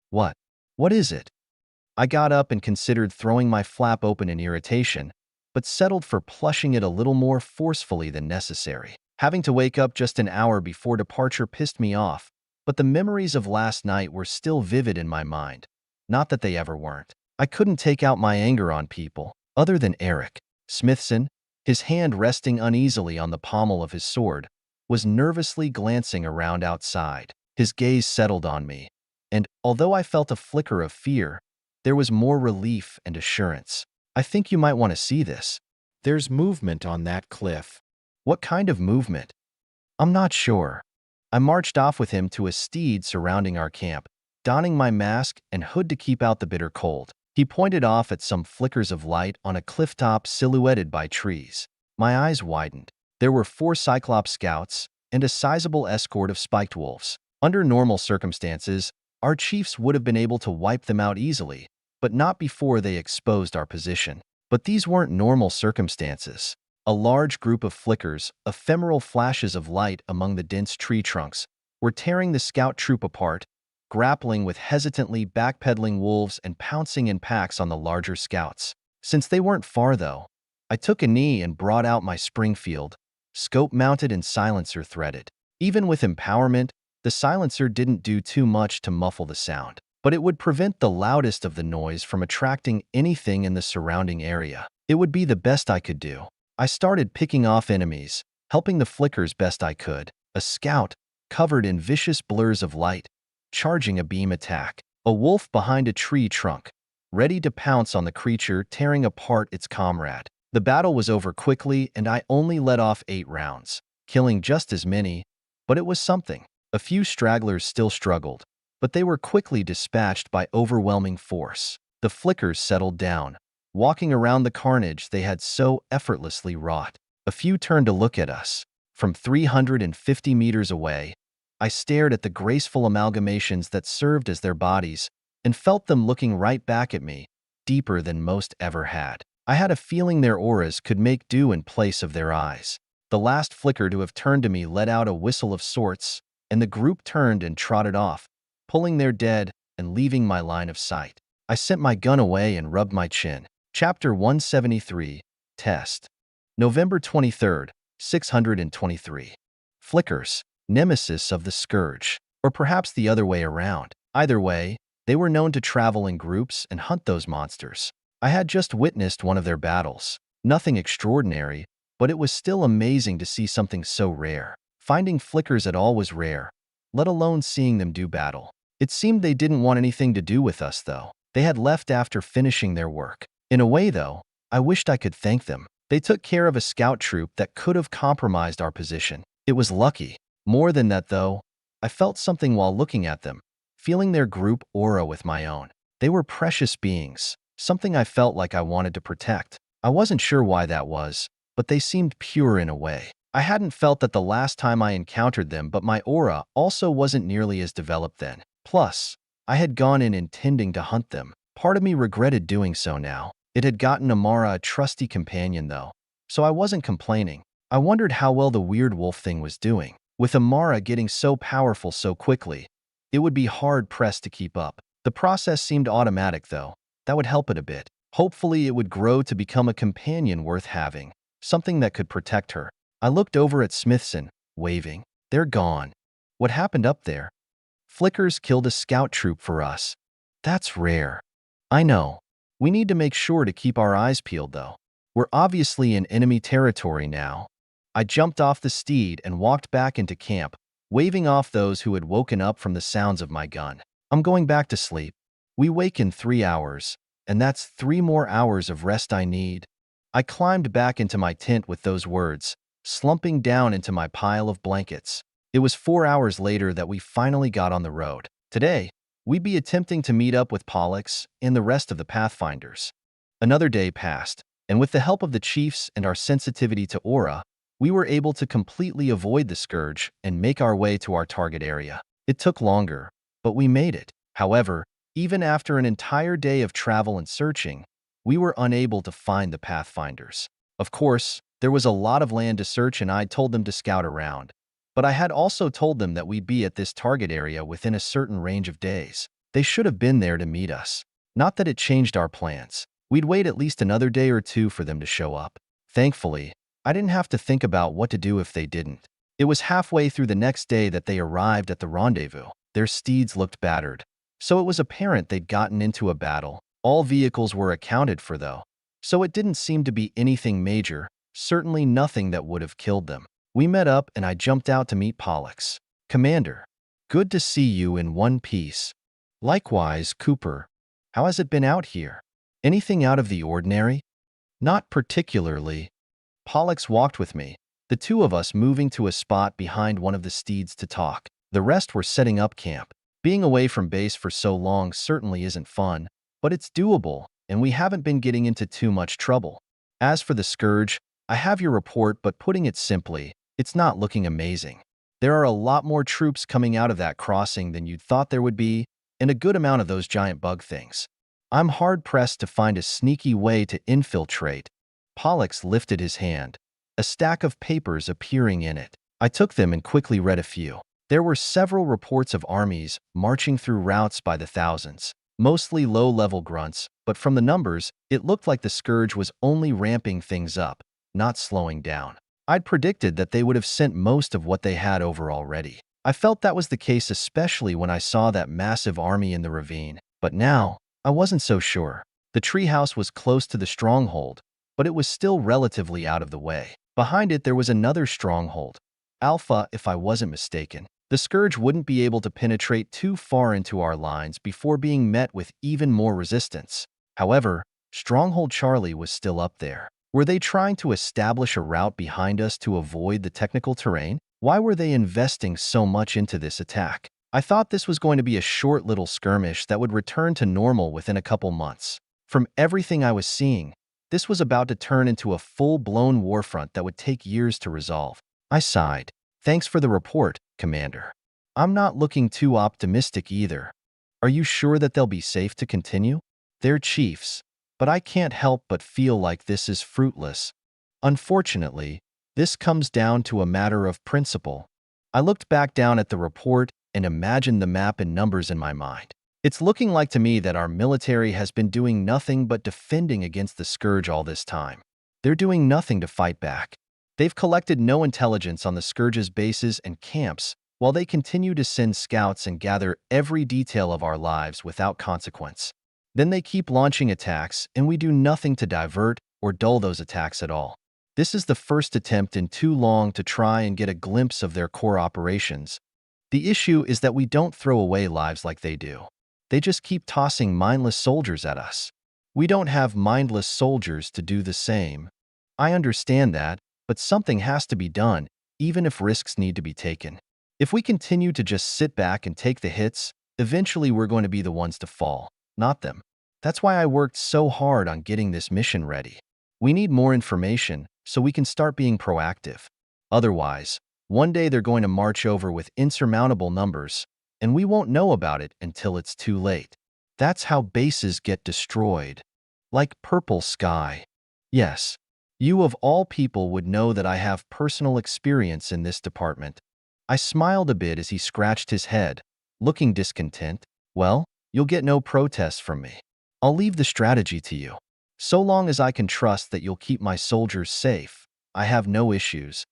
What? What is it? I got up and considered throwing my flap open in irritation, but settled for plushing it a little more forcefully than necessary. Having to wake up just an hour before departure pissed me off, but the memories of last night were still vivid in my mind. Not that they ever weren't. I couldn't take out my anger on people, other than Eric. Smithson, his hand resting uneasily on the pommel of his sword, was nervously glancing around outside. His gaze settled on me, and although I felt a flicker of fear, there was more relief and assurance. I think you might want to see this. There's movement on that cliff. What kind of movement? I'm not sure. I marched off with him to a steed surrounding our camp, donning my mask and hood to keep out the bitter cold. He pointed off at some flickers of light on a clifftop silhouetted by trees. My eyes widened. There were 4 Cyclops scouts and a sizable escort of spiked wolves. Under normal circumstances, our chiefs would have been able to wipe them out easily, but not before they exposed our position. But these weren't normal circumstances. A large group of flickers, ephemeral flashes of light among the dense tree trunks, were tearing the scout troop apart, grappling with hesitantly backpedaling wolves and pouncing in packs on the larger scouts. Since they weren't far, though, I took a knee and brought out my Springfield, scope mounted and silencer threaded. Even with empowerment, the silencer didn't do too much to muffle the sound, but it would prevent the loudest of the noise from attracting anything in the surrounding area. It would be the best I could do. I started picking off enemies, helping the flickers best I could. A scout, covered in vicious blurs of light, charging a beam attack. A wolf behind a tree trunk, ready to pounce on the creature tearing apart its comrade. The battle was over quickly and I only let off 8 rounds, killing just as many, but it was something. A few stragglers still struggled, but they were quickly dispatched by overwhelming force. The flickers settled down, walking around the carnage they had so effortlessly wrought. A few turned to look at us, From 350 meters away, I stared at the graceful amalgamations that served as their bodies and felt them looking right back at me, deeper than most ever had. I had a feeling their auras could make do in place of their eyes. The last flicker to have turned to me let out a whistle of sorts, and the group turned and trotted off, pulling their dead and leaving my line of sight. I sent my gun away and rubbed my chin. Chapter 173, Test. November 23rd, 623. Flickers, nemesis of the scourge. Or perhaps the other way around. Either way, they were known to travel in groups and hunt those monsters. I had just witnessed one of their battles. Nothing extraordinary, but it was still amazing to see something so rare. Finding flickers at all was rare, let alone seeing them do battle. It seemed they didn't want anything to do with us, though. They had left after finishing their work. In a way, though, I wished I could thank them. They took care of a scout troop that could have compromised our position. It was lucky. More than that, though, I felt something while looking at them, feeling their group aura with my own. They were precious beings, something I felt like I wanted to protect. I wasn't sure why that was, but they seemed pure in a way. I hadn't felt that the last time I encountered them, but my aura also wasn't nearly as developed then. Plus, I had gone in intending to hunt them. Part of me regretted doing so now. It had gotten Amara a trusty companion, though, so I wasn't complaining. I wondered how well the weird wolf thing was doing. With Amara getting so powerful so quickly, it would be hard-pressed to keep up. The process seemed automatic, though. That would help it a bit. Hopefully, it would grow to become a companion worth having, something that could protect her. I looked over at Smithson, waving. They're gone. What happened up there? Flickers killed a scout troop for us. That's rare. I know. We need to make sure to keep our eyes peeled, though. We're obviously in enemy territory now. I jumped off the steed and walked back into camp, waving off those who had woken up from the sounds of my gun. I'm going back to sleep. We wake in 3 hours, and that's 3 more hours of rest I need. I climbed back into my tent with those words, slumping down into my pile of blankets. It was 4 hours later that we finally got on the road. Today, we'd be attempting to meet up with Pollux and the rest of the Pathfinders. Another day passed, and with the help of the chiefs and our sensitivity to aura, we were able to completely avoid the scourge and make our way to our target area. It took longer, but we made it. However, even after an entire day of travel and searching, we were unable to find the Pathfinders. Of course, there was a lot of land to search and I'd told them to scout around. But I had also told them that we'd be at this target area within a certain range of days. They should have been there to meet us. Not that it changed our plans. We'd wait at least another day or two for them to show up. Thankfully, I didn't have to think about what to do if they didn't. It was halfway through the next day that they arrived at the rendezvous. Their steeds looked battered, so it was apparent they'd gotten into a battle. All vehicles were accounted for, though, so it didn't seem to be anything major, certainly nothing that would have killed them. We met up and I jumped out to meet Pollux. Commander, good to see you in one piece. Likewise, Cooper. How has it been out here? Anything out of the ordinary? Not particularly. Pollux walked with me, the two of us moving to a spot behind one of the steeds to talk. The rest were setting up camp. Being away from base for so long certainly isn't fun, but it's doable, and we haven't been getting into too much trouble. As for the scourge, I have your report, but putting it simply, it's not looking amazing. There are a lot more troops coming out of that crossing than you'd thought there would be, and a good amount of those giant bug things. I'm hard-pressed to find a sneaky way to infiltrate. Pollux lifted his hand, a stack of papers appearing in it. I took them and quickly read a few. There were several reports of armies marching through routes by the thousands, mostly low-level grunts, but from the numbers, it looked like the scourge was only ramping things up, not slowing down. I'd predicted that they would have sent most of what they had over already. I felt that was the case especially when I saw that massive army in the ravine. But now, I wasn't so sure. The treehouse was close to the stronghold, but it was still relatively out of the way. Behind it there was another stronghold, Alpha if I wasn't mistaken. The scourge wouldn't be able to penetrate too far into our lines before being met with even more resistance. However, Stronghold Charlie was still up there. Were they trying to establish a route behind us to avoid the technical terrain? Why were they investing so much into this attack? I thought this was going to be a short little skirmish that would return to normal within a couple months. From everything I was seeing, this was about to turn into a full-blown warfront that would take years to resolve. I sighed. Thanks for the report, Commander. I'm not looking too optimistic either. Are you sure that they'll be safe to continue? They're chiefs, but I can't help but feel like this is fruitless. Unfortunately, this comes down to a matter of principle. I looked back down at the report and imagined the map and numbers in my mind. It's looking like to me that our military has been doing nothing but defending against the Scourge all this time. They're doing nothing to fight back. They've collected no intelligence on the Scourge's bases and camps, while they continue to send scouts and gather every detail of our lives without consequence. Then they keep launching attacks, and we do nothing to divert or dull those attacks at all. This is the first attempt in too long to try and get a glimpse of their core operations. The issue is that we don't throw away lives like they do. They just keep tossing mindless soldiers at us. We don't have mindless soldiers to do the same. I understand that, but something has to be done, even if risks need to be taken. If we continue to just sit back and take the hits, eventually we're going to be the ones to fall, not them. That's why I worked so hard on getting this mission ready. We need more information so we can start being proactive. Otherwise, one day they're going to march over with insurmountable numbers, and we won't know about it until it's too late. That's how bases get destroyed. Like Purple Sky. Yes, you of all people would know that I have personal experience in this department. I smiled a bit as he scratched his head, looking discontent. Well, you'll get no protests from me. I'll leave the strategy to you. So long as I can trust that you'll keep my soldiers safe, I have no issues.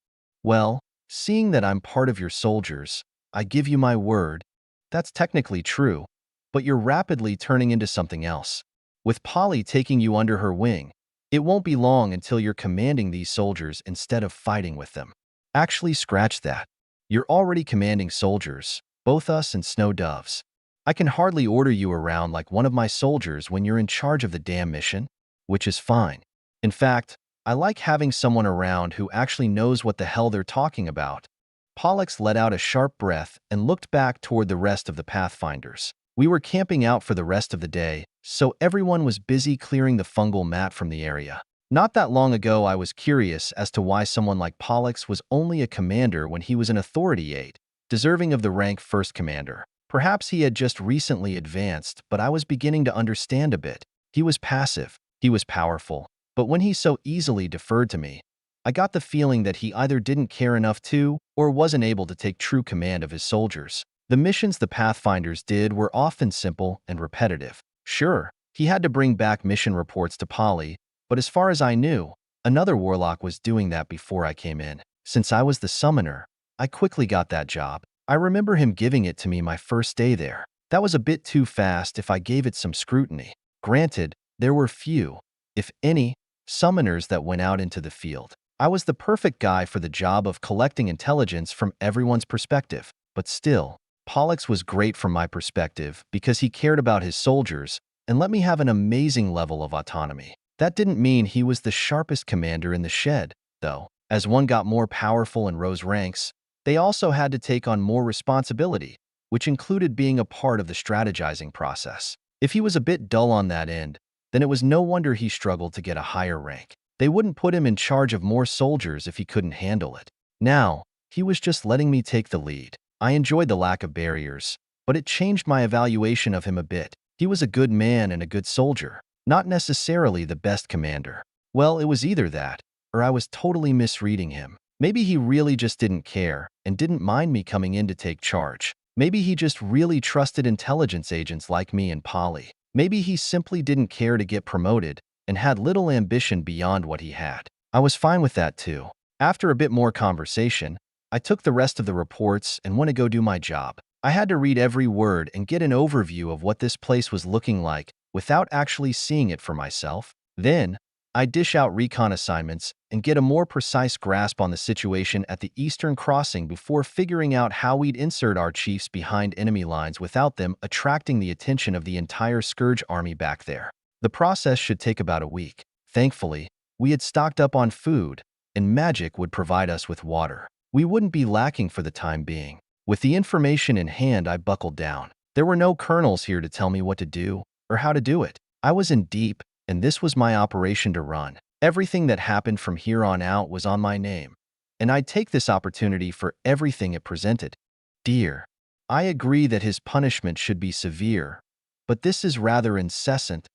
Well, seeing that I'm part of your soldiers, I give you my word. That's technically true, but you're rapidly turning into something else. With Polly taking you under her wing, it won't be long until you're commanding these soldiers instead of fighting with them. Actually, scratch that. You're already commanding soldiers, both us and Snow Doves. I can hardly order you around like one of my soldiers when you're in charge of the damn mission, which is fine. In fact, I like having someone around who actually knows what the hell they're talking about. Pollux let out a sharp breath and looked back toward the rest of the Pathfinders. We were camping out for the rest of the day, so everyone was busy clearing the fungal mat from the area. Not that long ago, I was curious as to why someone like Pollux was only a commander when he was an authority 8, deserving of the rank first commander. Perhaps he had just recently advanced, but I was beginning to understand a bit. He was passive, he was powerful, but when he so easily deferred to me, I got the feeling that he either didn't care enough to, or wasn't able to take true command of his soldiers. The missions the Pathfinders did were often simple and repetitive. Sure, he had to bring back mission reports to Polly, but as far as I knew, another warlock was doing that before I came in. Since I was the summoner, I quickly got that job. I remember him giving it to me my first day there. That was a bit too fast if I gave it some scrutiny. Granted, there were few, if any, summoners that went out into the field. I was the perfect guy for the job of collecting intelligence from everyone's perspective. But still, Pollux was great from my perspective because he cared about his soldiers and let me have an amazing level of autonomy. That didn't mean he was the sharpest commander in the shed, though. As one got more powerful and rose ranks, they also had to take on more responsibility, which included being a part of the strategizing process. If he was a bit dull on that end, then it was no wonder he struggled to get a higher rank. They wouldn't put him in charge of more soldiers if he couldn't handle it. Now, he was just letting me take the lead. I enjoyed the lack of barriers, but it changed my evaluation of him a bit. He was a good man and a good soldier, not necessarily the best commander. Well, it was either that, or I was totally misreading him. Maybe he really just didn't care and didn't mind me coming in to take charge. Maybe he just really trusted intelligence agents like me and Polly. Maybe he simply didn't care to get promoted and had little ambition beyond what he had. I was fine with that too. After a bit more conversation, I took the rest of the reports and went to go do my job. I had to read every word and get an overview of what this place was looking like without actually seeing it for myself. Then, I'd dish out recon assignments and get a more precise grasp on the situation at the Eastern Crossing before figuring out how we'd insert our chiefs behind enemy lines without them attracting the attention of the entire Scourge army back there. The process should take about a week. Thankfully, we had stocked up on food, and magic would provide us with water. We wouldn't be lacking for the time being. With the information in hand, I buckled down. There were no colonels here to tell me what to do or how to do it. I was in deep, and this was my operation to run. Everything that happened from here on out was on my name. and I'd take this opportunity for everything it presented. Dear, I agree that his punishment should be severe, but this is rather incessant.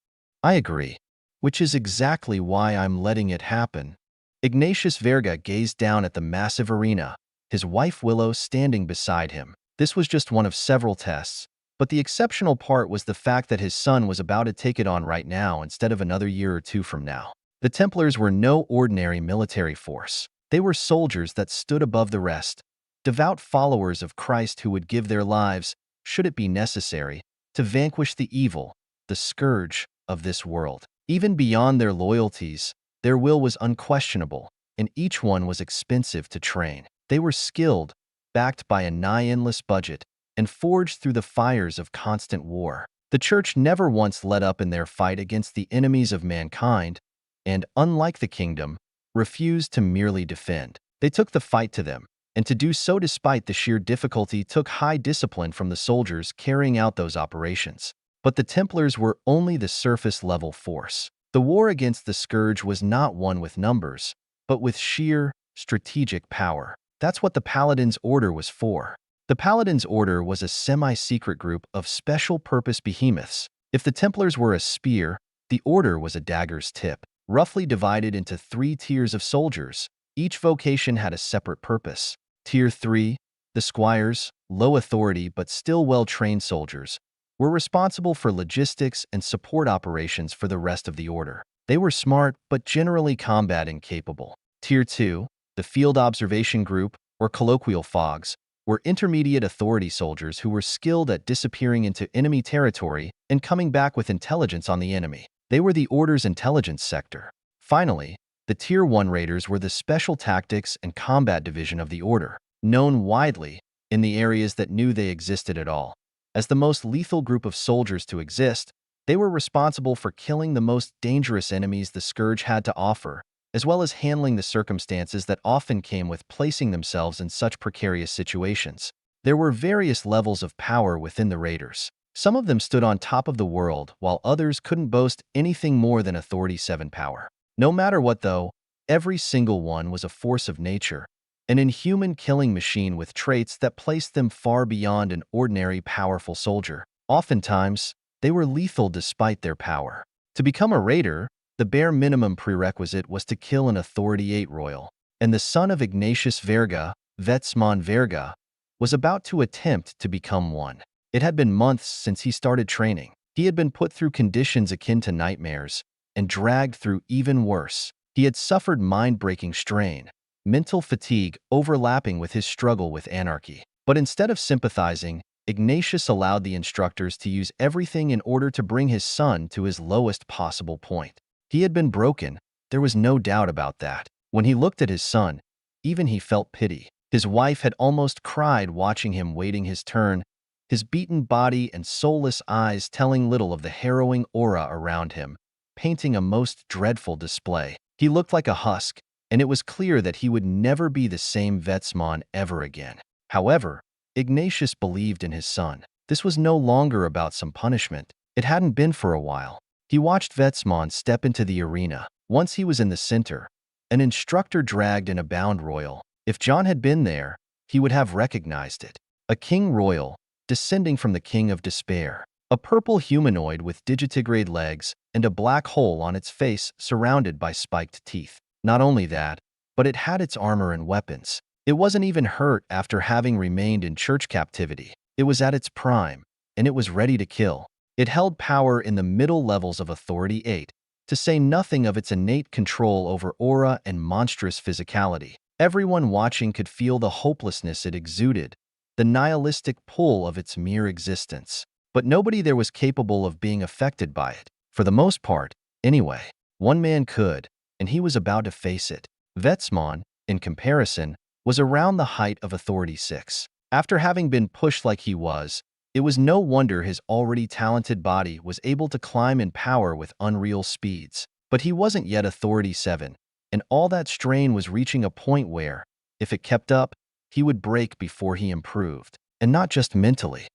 I agree, which is exactly why I'm letting it happen. Ignatius Verga gazed down at the massive arena, his wife Willow standing beside him. This was just one of several tests, but the exceptional part was the fact that his son was about to take it on right now instead of another year or two from now. The Templars were no ordinary military force. They were soldiers that stood above the rest, devout followers of Christ who would give their lives, should it be necessary, to vanquish the evil, the scourge of this world. Even beyond their loyalties, their will was unquestionable, and each one was expensive to train. They were skilled, backed by a nigh-endless budget, and forged through the fires of constant war. The Church never once let up in their fight against the enemies of mankind, and, unlike the kingdom, refused to merely defend. They took the fight to them, and to do so despite the sheer difficulty took high discipline from the soldiers carrying out those operations. But the Templars were only the surface-level force. The war against the Scourge was not won with numbers, but with sheer, strategic power. That's what the Paladins' Order was for. The Paladins' Order was a semi-secret group of special-purpose behemoths. If the Templars were a spear, the Order was a dagger's tip. Roughly divided into 3 tiers of soldiers. Each vocation had a separate purpose. Tier 3, the squires, low authority but still well-trained soldiers, were responsible for logistics and support operations for the rest of the order. They were smart but generally combat incapable. Tier 2, the field observation group, or colloquial fogs, were intermediate authority soldiers who were skilled at disappearing into enemy territory and coming back with intelligence on the enemy. They were the Order's intelligence sector. Finally, the Tier 1 Raiders were the special tactics and combat division of the Order, known widely in the areas that knew they existed at all. As the most lethal group of soldiers to exist, they were responsible for killing the most dangerous enemies the Scourge had to offer, as well as handling the circumstances that often came with placing themselves in such precarious situations. There were various levels of power within the Raiders. Some of them stood on top of the world, while others couldn't boast anything more than Authority 7 power. No matter what though, every single one was a force of nature, an inhuman killing machine with traits that placed them far beyond an ordinary powerful soldier. Oftentimes, they were lethal despite their power. To become a raider, the bare minimum prerequisite was to kill an Authority 8 royal, and the son of Ignatius Verga, Vetsman Verga, was about to attempt to become one. It had been months since he started training. He had been put through conditions akin to nightmares and dragged through even worse. He had suffered mind-breaking strain, mental fatigue overlapping with his struggle with anarchy. But instead of sympathizing, Ignatius allowed the instructors to use everything in order to bring his son to his lowest possible point. He had been broken, there was no doubt about that. When he looked at his son, even he felt pity. His wife had almost cried watching him waiting his turn, his beaten body and soulless eyes telling little of the harrowing aura around him, painting a most dreadful display. He looked like a husk, and it was clear that he would never be the same Vetsman ever again. However, Ignatius believed in his son. This was no longer about some punishment. It hadn't been for a while. He watched Vetsman step into the arena. Once he was in the center, an instructor dragged in a bound royal. If John had been there, he would have recognized it. A king royal, descending from the king of despair. A purple humanoid with digitigrade legs and a black hole on its face surrounded by spiked teeth. Not only that, but it had its armor and weapons. It wasn't even hurt after having remained in church captivity. It was at its prime, and it was ready to kill. It held power in the middle levels of Authority 8, to say nothing of its innate control over aura and monstrous physicality. Everyone watching could feel the hopelessness it exuded, the nihilistic pull of its mere existence. But nobody there was capable of being affected by it. For the most part, anyway. One man could, and he was about to face it. Vetsman, in comparison, was around the height of Authority 6. After having been pushed like he was, it was no wonder his already talented body was able to climb in power with unreal speeds. But he wasn't yet Authority 7, and all that strain was reaching a point where, if it kept up, he would break before he improved. And not just mentally.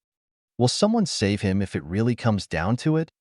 Will someone save him if it really comes down to it?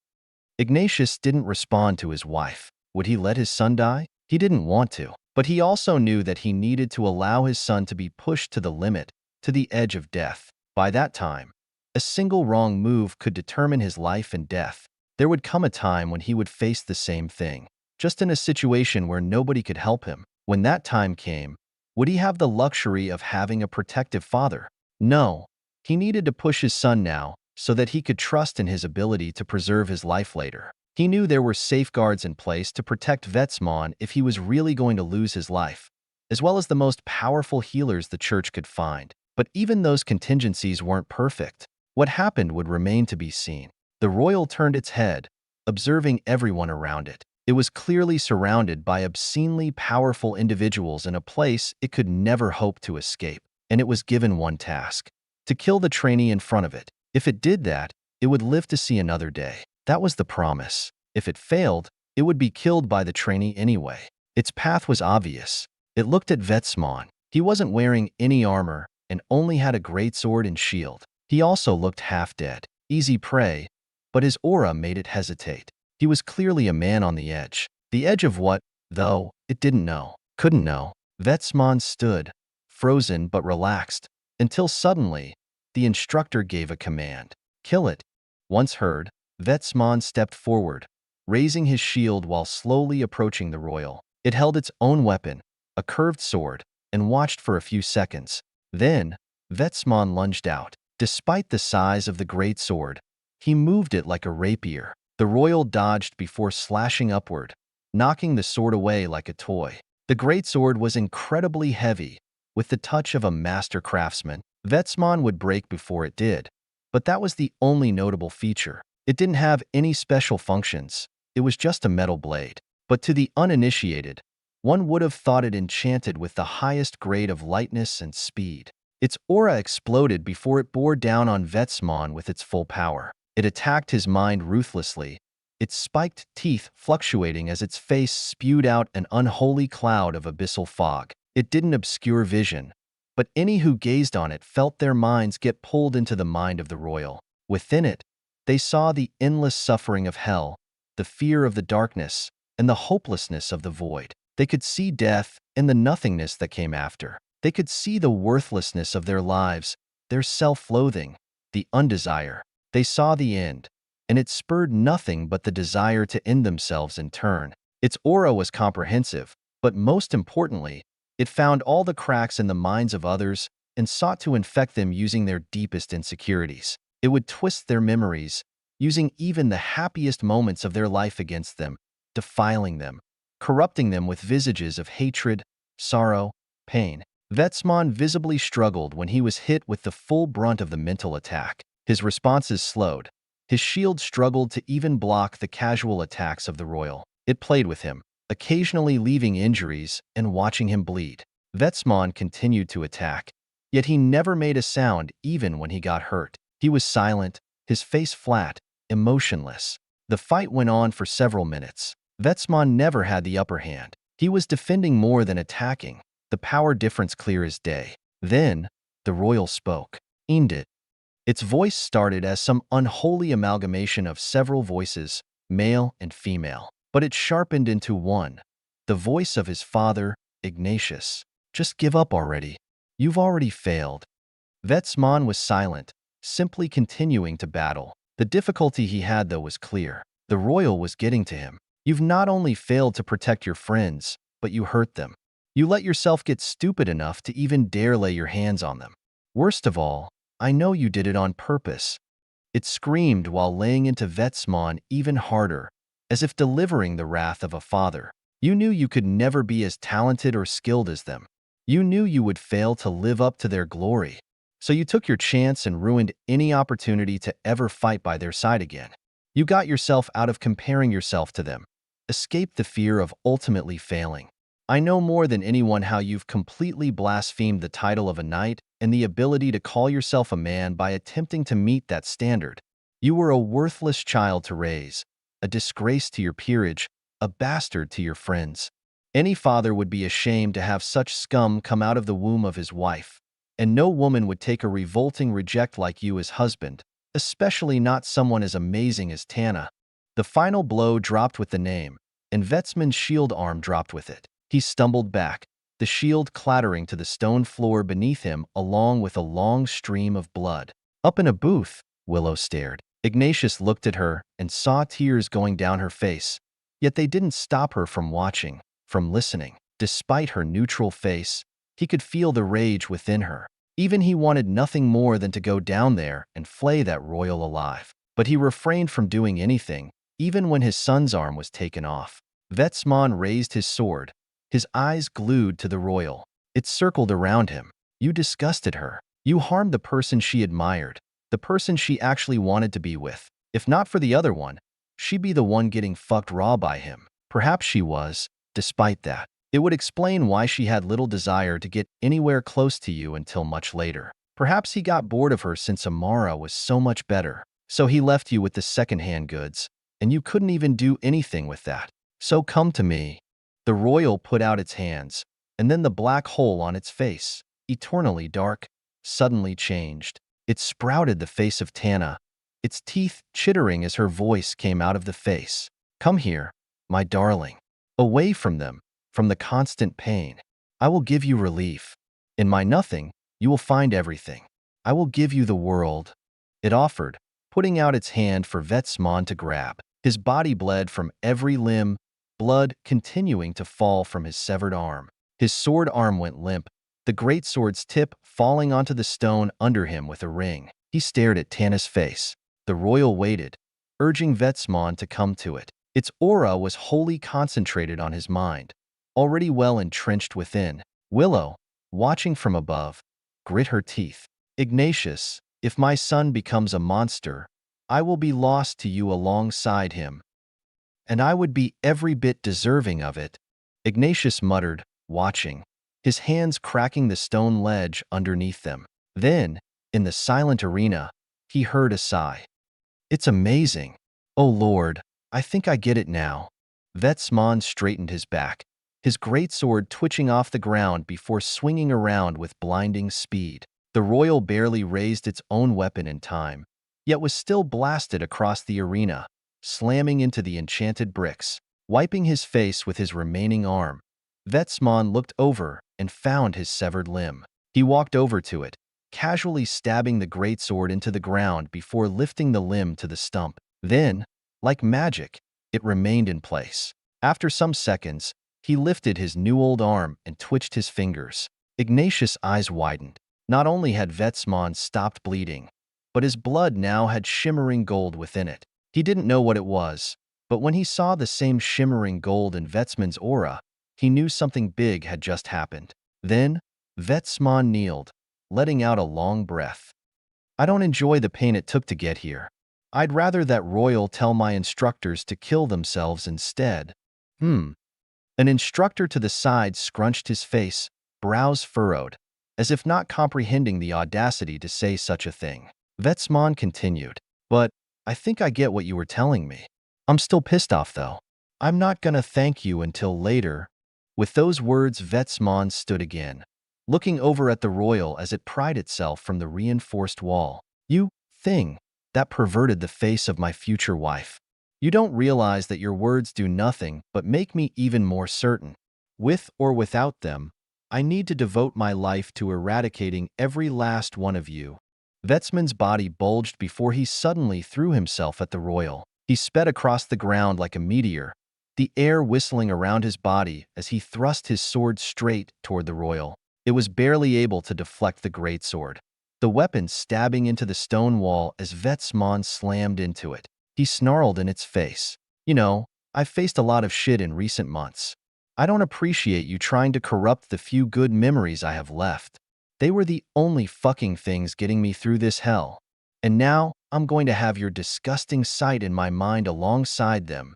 Ignatius didn't respond to his wife. Would he let his son die? He didn't want to. But he also knew that he needed to allow his son to be pushed to the limit, to the edge of death. By that time, a single wrong move could determine his life and death. There would come a time when he would face the same thing, just in a situation where nobody could help him. When that time came, would he have the luxury of having a protective father? No. He needed to push his son now so that he could trust in his ability to preserve his life later. He knew there were safeguards in place to protect Vetsmon if he was really going to lose his life, as well as the most powerful healers the church could find. But even those contingencies weren't perfect. What happened would remain to be seen. The royal turned its head, observing everyone around it. It was clearly surrounded by obscenely powerful individuals in a place it could never hope to escape, and it was given one task: to kill the trainee in front of it. If it did that, it would live to see another day. That was the promise. If it failed, it would be killed by the trainee anyway. Its path was obvious. It looked at Vetsmon. He wasn't wearing any armor and only had a greatsword and shield. He also looked half dead. Easy prey, but his aura made it hesitate. He was clearly a man on the edge. The edge of what, though? It didn't know. Couldn't know. Vetsmon stood, frozen but relaxed, until suddenly, the instructor gave a command. Kill it. Once heard, Vetsmon stepped forward, raising his shield while slowly approaching the royal. It held its own weapon, a curved sword, and watched for a few seconds. Then, Vetsmon lunged out. Despite the size of the great sword, he moved it like a rapier. The royal dodged before slashing upward, knocking the sword away like a toy. The great sword was incredibly heavy, with the touch of a master craftsman. Vetsmon would break before it did, but that was the only notable feature. It didn't have any special functions. It was just a metal blade. But to the uninitiated, one would have thought it enchanted with the highest grade of lightness and speed. Its aura exploded before it bore down on Vetsmon with its full power. It attacked his mind ruthlessly, its spiked teeth fluctuating as its face spewed out an unholy cloud of abyssal fog. It didn't obscure vision, but any who gazed on it felt their minds get pulled into the mind of the royal. Within it, they saw the endless suffering of hell, the fear of the darkness, and the hopelessness of the void. They could see death and the nothingness that came after. They could see the worthlessness of their lives, their self-loathing, the undesire. They saw the end, and it spurred nothing but the desire to end themselves in turn. Its aura was comprehensive, but most importantly, it found all the cracks in the minds of others and sought to infect them using their deepest insecurities. It would twist their memories, using even the happiest moments of their life against them, defiling them, corrupting them with visages of hatred, sorrow, pain. Vetsmon visibly struggled when he was hit with the full brunt of the mental attack. His responses slowed. His shield struggled to even block the casual attacks of the royal. It played with him, occasionally leaving injuries and watching him bleed. Vetsmon continued to attack, yet he never made a sound even when he got hurt. He was silent, his face flat, emotionless. The fight went on for several minutes. Vetsmon never had the upper hand. He was defending more than attacking, the power difference clear as day. Then, the royal spoke. End it. Its voice started as some unholy amalgamation of several voices, male and female, but it sharpened into one, the voice of his father, Ignatius. Just give up already. You've already failed. Vetsmon was silent, simply continuing to battle. The difficulty he had, though, was clear. The royal was getting to him. You've not only failed to protect your friends, but you hurt them. You let yourself get stupid enough to even dare lay your hands on them. Worst of all, I know you did it on purpose. It screamed while laying into Vetsmon even harder, as if delivering the wrath of a father. You knew you could never be as talented or skilled as them. You knew you would fail to live up to their glory. So you took your chance and ruined any opportunity to ever fight by their side again. You got yourself out of comparing yourself to them, escaped the fear of ultimately failing. I know more than anyone how you've completely blasphemed the title of a knight and the ability to call yourself a man by attempting to meet that standard. You were a worthless child to raise, a disgrace to your peerage, a bastard to your friends. Any father would be ashamed to have such scum come out of the womb of his wife, and no woman would take a revolting reject like you as husband, especially not someone as amazing as Tana. The final blow dropped with the name, and Vetsman's shield arm dropped with it. He stumbled back, the shield clattering to the stone floor beneath him along with a long stream of blood. Up in a booth, Willow stared. Ignatius looked at her and saw tears going down her face, yet they didn't stop her from watching, from listening. Despite her neutral face, he could feel the rage within her. Even he wanted nothing more than to go down there and flay that royal alive. But he refrained from doing anything, even when his son's arm was taken off. Vetsman raised his sword, his eyes glued to the royal. It circled around him. You disgusted her. You harmed the person she admired, the person she actually wanted to be with. If not for the other one, she'd be the one getting fucked raw by him. Perhaps she was, despite that. It would explain why she had little desire to get anywhere close to you until much later. Perhaps he got bored of her since Amara was so much better. So he left you with the second-hand goods, and you couldn't even do anything with that. So come to me. The royal put out its hands, and then the black hole on its face, eternally dark, suddenly changed. It sprouted the face of Tana, its teeth chittering as her voice came out of the face. Come here, my darling. Away from them, from the constant pain. I will give you relief. In my nothing, you will find everything. I will give you the world. It offered, putting out its hand for Vetsman to grab. His body bled from every limb, blood continuing to fall from his severed arm. His sword arm went limp, the great sword's tip falling onto the stone under him with a ring. He stared at Tana's face. The royal waited, urging Vetsman to come to it. Its aura was wholly concentrated on his mind, already well entrenched within. Willow, watching from above, grit her teeth. Ignatius, if my son becomes a monster, I will be lost to you alongside him, and I would be every bit deserving of it. Ignatius muttered, watching, his hands cracking the stone ledge underneath them. Then, in the silent arena, he heard a sigh. It's amazing. Oh Lord, I think I get it now. Vetsman straightened his back, his greatsword twitching off the ground before swinging around with blinding speed. The royal barely raised its own weapon in time, yet was still blasted across the arena, slamming into the enchanted bricks. Wiping his face with his remaining arm, Vetsman looked over and found his severed limb. He walked over to it, casually stabbing the greatsword into the ground before lifting the limb to the stump. Then, like magic, it remained in place. After some seconds, he lifted his new old arm and twitched his fingers. Ignatius' eyes widened. Not only had Vetsman stopped bleeding, but his blood now had shimmering gold within it. He didn't know what it was, but when he saw the same shimmering gold in Vetsman's aura, he knew something big had just happened. Then, Vetsman kneeled, letting out a long breath. I don't enjoy the pain it took to get here. I'd rather that royal tell my instructors to kill themselves instead. An instructor to the side scrunched his face, brows furrowed, as if not comprehending the audacity to say such a thing. Vetsman continued, but I think I get what you were telling me. I'm still pissed off though. I'm not gonna thank you until later. With those words, Vetsman stood again, looking over at the royal as it pried itself from the reinforced wall. You thing that perverted the face of my future wife. You don't realize that your words do nothing but make me even more certain. With or without them, I need to devote my life to eradicating every last one of you. Vetsman's body bulged before he suddenly threw himself at the royal. He sped across the ground like a meteor, the air whistling around his body as he thrust his sword straight toward the royal. It was barely able to deflect the greatsword, the weapon stabbing into the stone wall as Vetsman slammed into it. He snarled in its face. You know, I've faced a lot of shit in recent months. I don't appreciate you trying to corrupt the few good memories I have left. They were the only fucking things getting me through this hell. And now, I'm going to have your disgusting sight in my mind alongside them.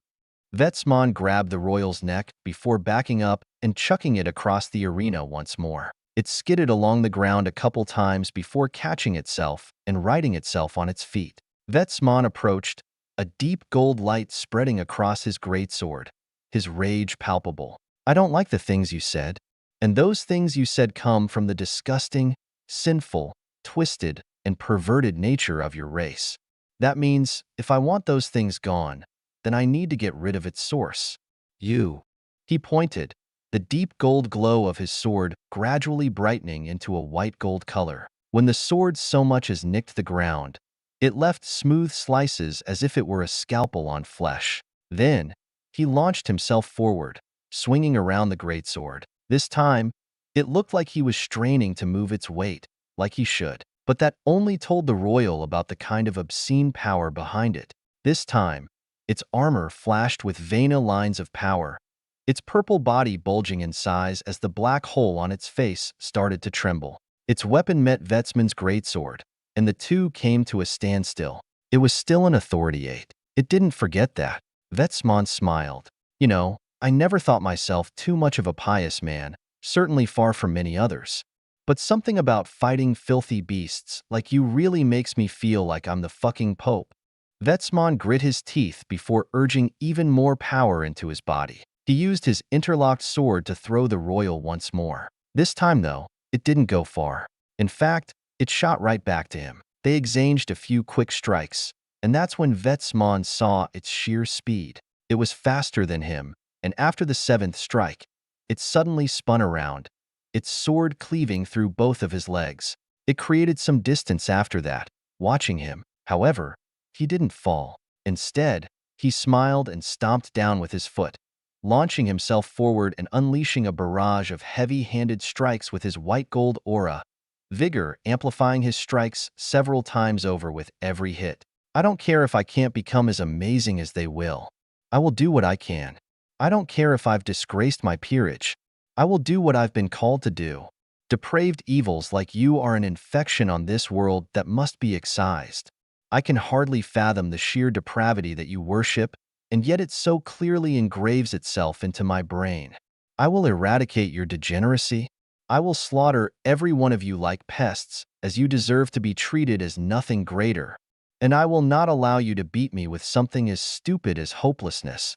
Vetsman grabbed the royal's neck before backing up and chucking it across the arena once more. It skidded along the ground a couple times before catching itself and righting itself on its feet. Vetsman approached, a deep gold light spreading across his greatsword, his rage palpable. I don't like the things you said, and those things you said come from the disgusting, sinful, twisted, and perverted nature of your race. That means, if I want those things gone, then I need to get rid of its source. You. He pointed, the deep gold glow of his sword gradually brightening into a white gold color. When the sword so much as nicked the ground, it left smooth slices as if it were a scalpel on flesh. Then, he launched himself forward, swinging around the greatsword. This time, it looked like he was straining to move its weight, like he should. But that only told the royal about the kind of obscene power behind it. This time, its armor flashed with veiny lines of power, its purple body bulging in size as the black hole on its face started to tremble. Its weapon met Vetsman's greatsword, and the two came to a standstill. It was still an authority 8. It didn't forget that. Vetsman smiled. You know, I never thought myself too much of a pious man, certainly far from many others. But something about fighting filthy beasts like you really makes me feel like I'm the fucking Pope. Vetsman grit his teeth before urging even more power into his body. He used his interlocked sword to throw the royal once more. This time, though, it didn't go far. In fact, it shot right back to him. They exchanged a few quick strikes, and that's when Vetsman saw its sheer speed. It was faster than him, and after the 7th strike, it suddenly spun around, its sword cleaving through both of his legs. It created some distance after that. Watching him, however, he didn't fall. Instead, he smiled and stomped down with his foot, launching himself forward and unleashing a barrage of heavy-handed strikes with his white gold aura, vigor amplifying his strikes several times over with every hit. I don't care if I can't become as amazing as they will. I will do what I can. I don't care if I've disgraced my peerage. I will do what I've been called to do. Depraved evils like you are an infection on this world that must be excised. I can hardly fathom the sheer depravity that you worship, and yet it so clearly engraves itself into my brain. I will eradicate your degeneracy. I will slaughter every one of you like pests, as you deserve to be treated as nothing greater. And I will not allow you to beat me with something as stupid as hopelessness.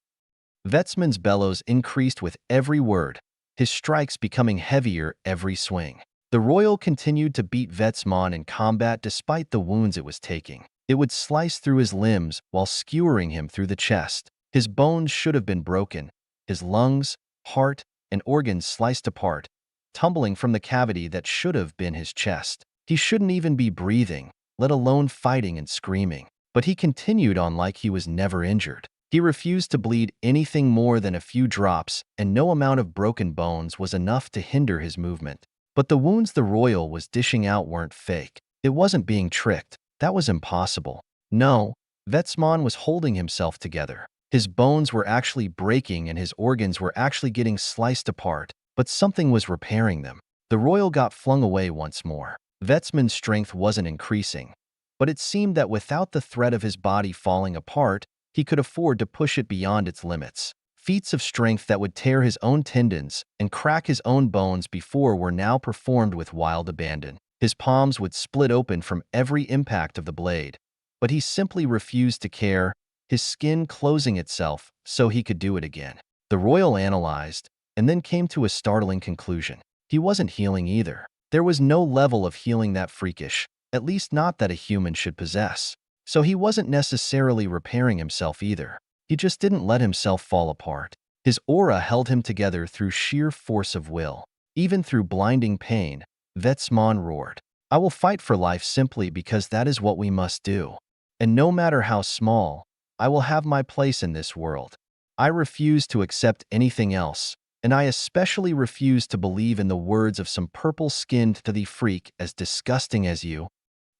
Vetsman's bellows increased with every word, his strikes becoming heavier every swing. The royal continued to beat Vetsman in combat despite the wounds it was taking. It would slice through his limbs while skewering him through the chest. His bones should have been broken, his lungs, heart, and organs sliced apart, tumbling from the cavity that should have been his chest. He shouldn't even be breathing, let alone fighting and screaming. But he continued on like he was never injured. He refused to bleed anything more than a few drops, and no amount of broken bones was enough to hinder his movement. But the wounds the royal was dishing out weren't fake. It wasn't being tricked. That was impossible. No, Vetsman was holding himself together. His bones were actually breaking and his organs were actually getting sliced apart, but something was repairing them. The royal got flung away once more. Vetsman's strength wasn't increasing, but it seemed that without the threat of his body falling apart, he could afford to push it beyond its limits. Feats of strength that would tear his own tendons and crack his own bones before were now performed with wild abandon. His palms would split open from every impact of the blade, but he simply refused to care, his skin closing itself so he could do it again. The royal analyzed, and then came to a startling conclusion. He wasn't healing either. There was no level of healing that freakish, at least not that a human should possess. So he wasn't necessarily repairing himself either. He just didn't let himself fall apart. His aura held him together through sheer force of will. Even through blinding pain, Vetsman roared, "I will fight for life simply because that is what we must do. And no matter how small, I will have my place in this world. I refuse to accept anything else, and I especially refuse to believe in the words of some purple-skinned freak as disgusting as you."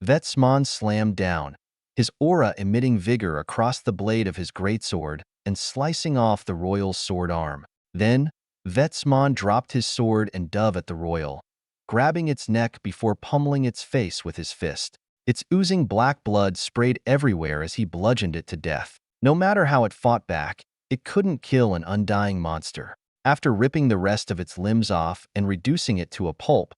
Vetsman slammed down, his aura emitting vigor across the blade of his greatsword and slicing off the royal's sword arm. Then, Vetsman dropped his sword and dove at the royal, grabbing its neck before pummeling its face with his fist. Its oozing black blood sprayed everywhere as he bludgeoned it to death. No matter how it fought back, it couldn't kill an undying monster. After ripping the rest of its limbs off and reducing it to a pulp,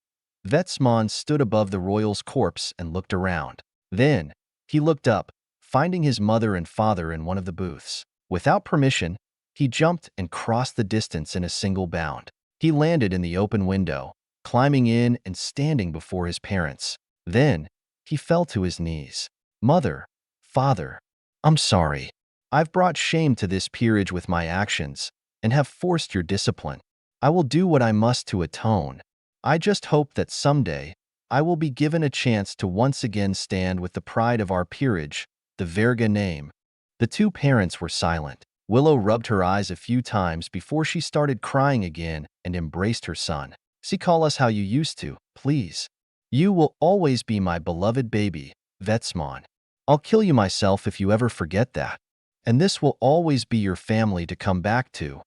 Vetsman stood above the royal's corpse and looked around. Then, he looked up, finding his mother and father in one of the booths. Without permission, he jumped and crossed the distance in a single bound. He landed in the open window, climbing in and standing before his parents. Then, he fell to his knees. "Mother, father, I'm sorry. I've brought shame to this peerage with my actions and have forced your discipline. I will do what I must to atone. I just hope that someday I will be given a chance to once again stand with the pride of our peerage, the Verga name." The two parents were silent. Willow rubbed her eyes a few times before she started crying again and embraced her son. "See, call us how you used to, please. You will always be my beloved baby, Vetsmon. I'll kill you myself if you ever forget that. And this will always be your family to come back to."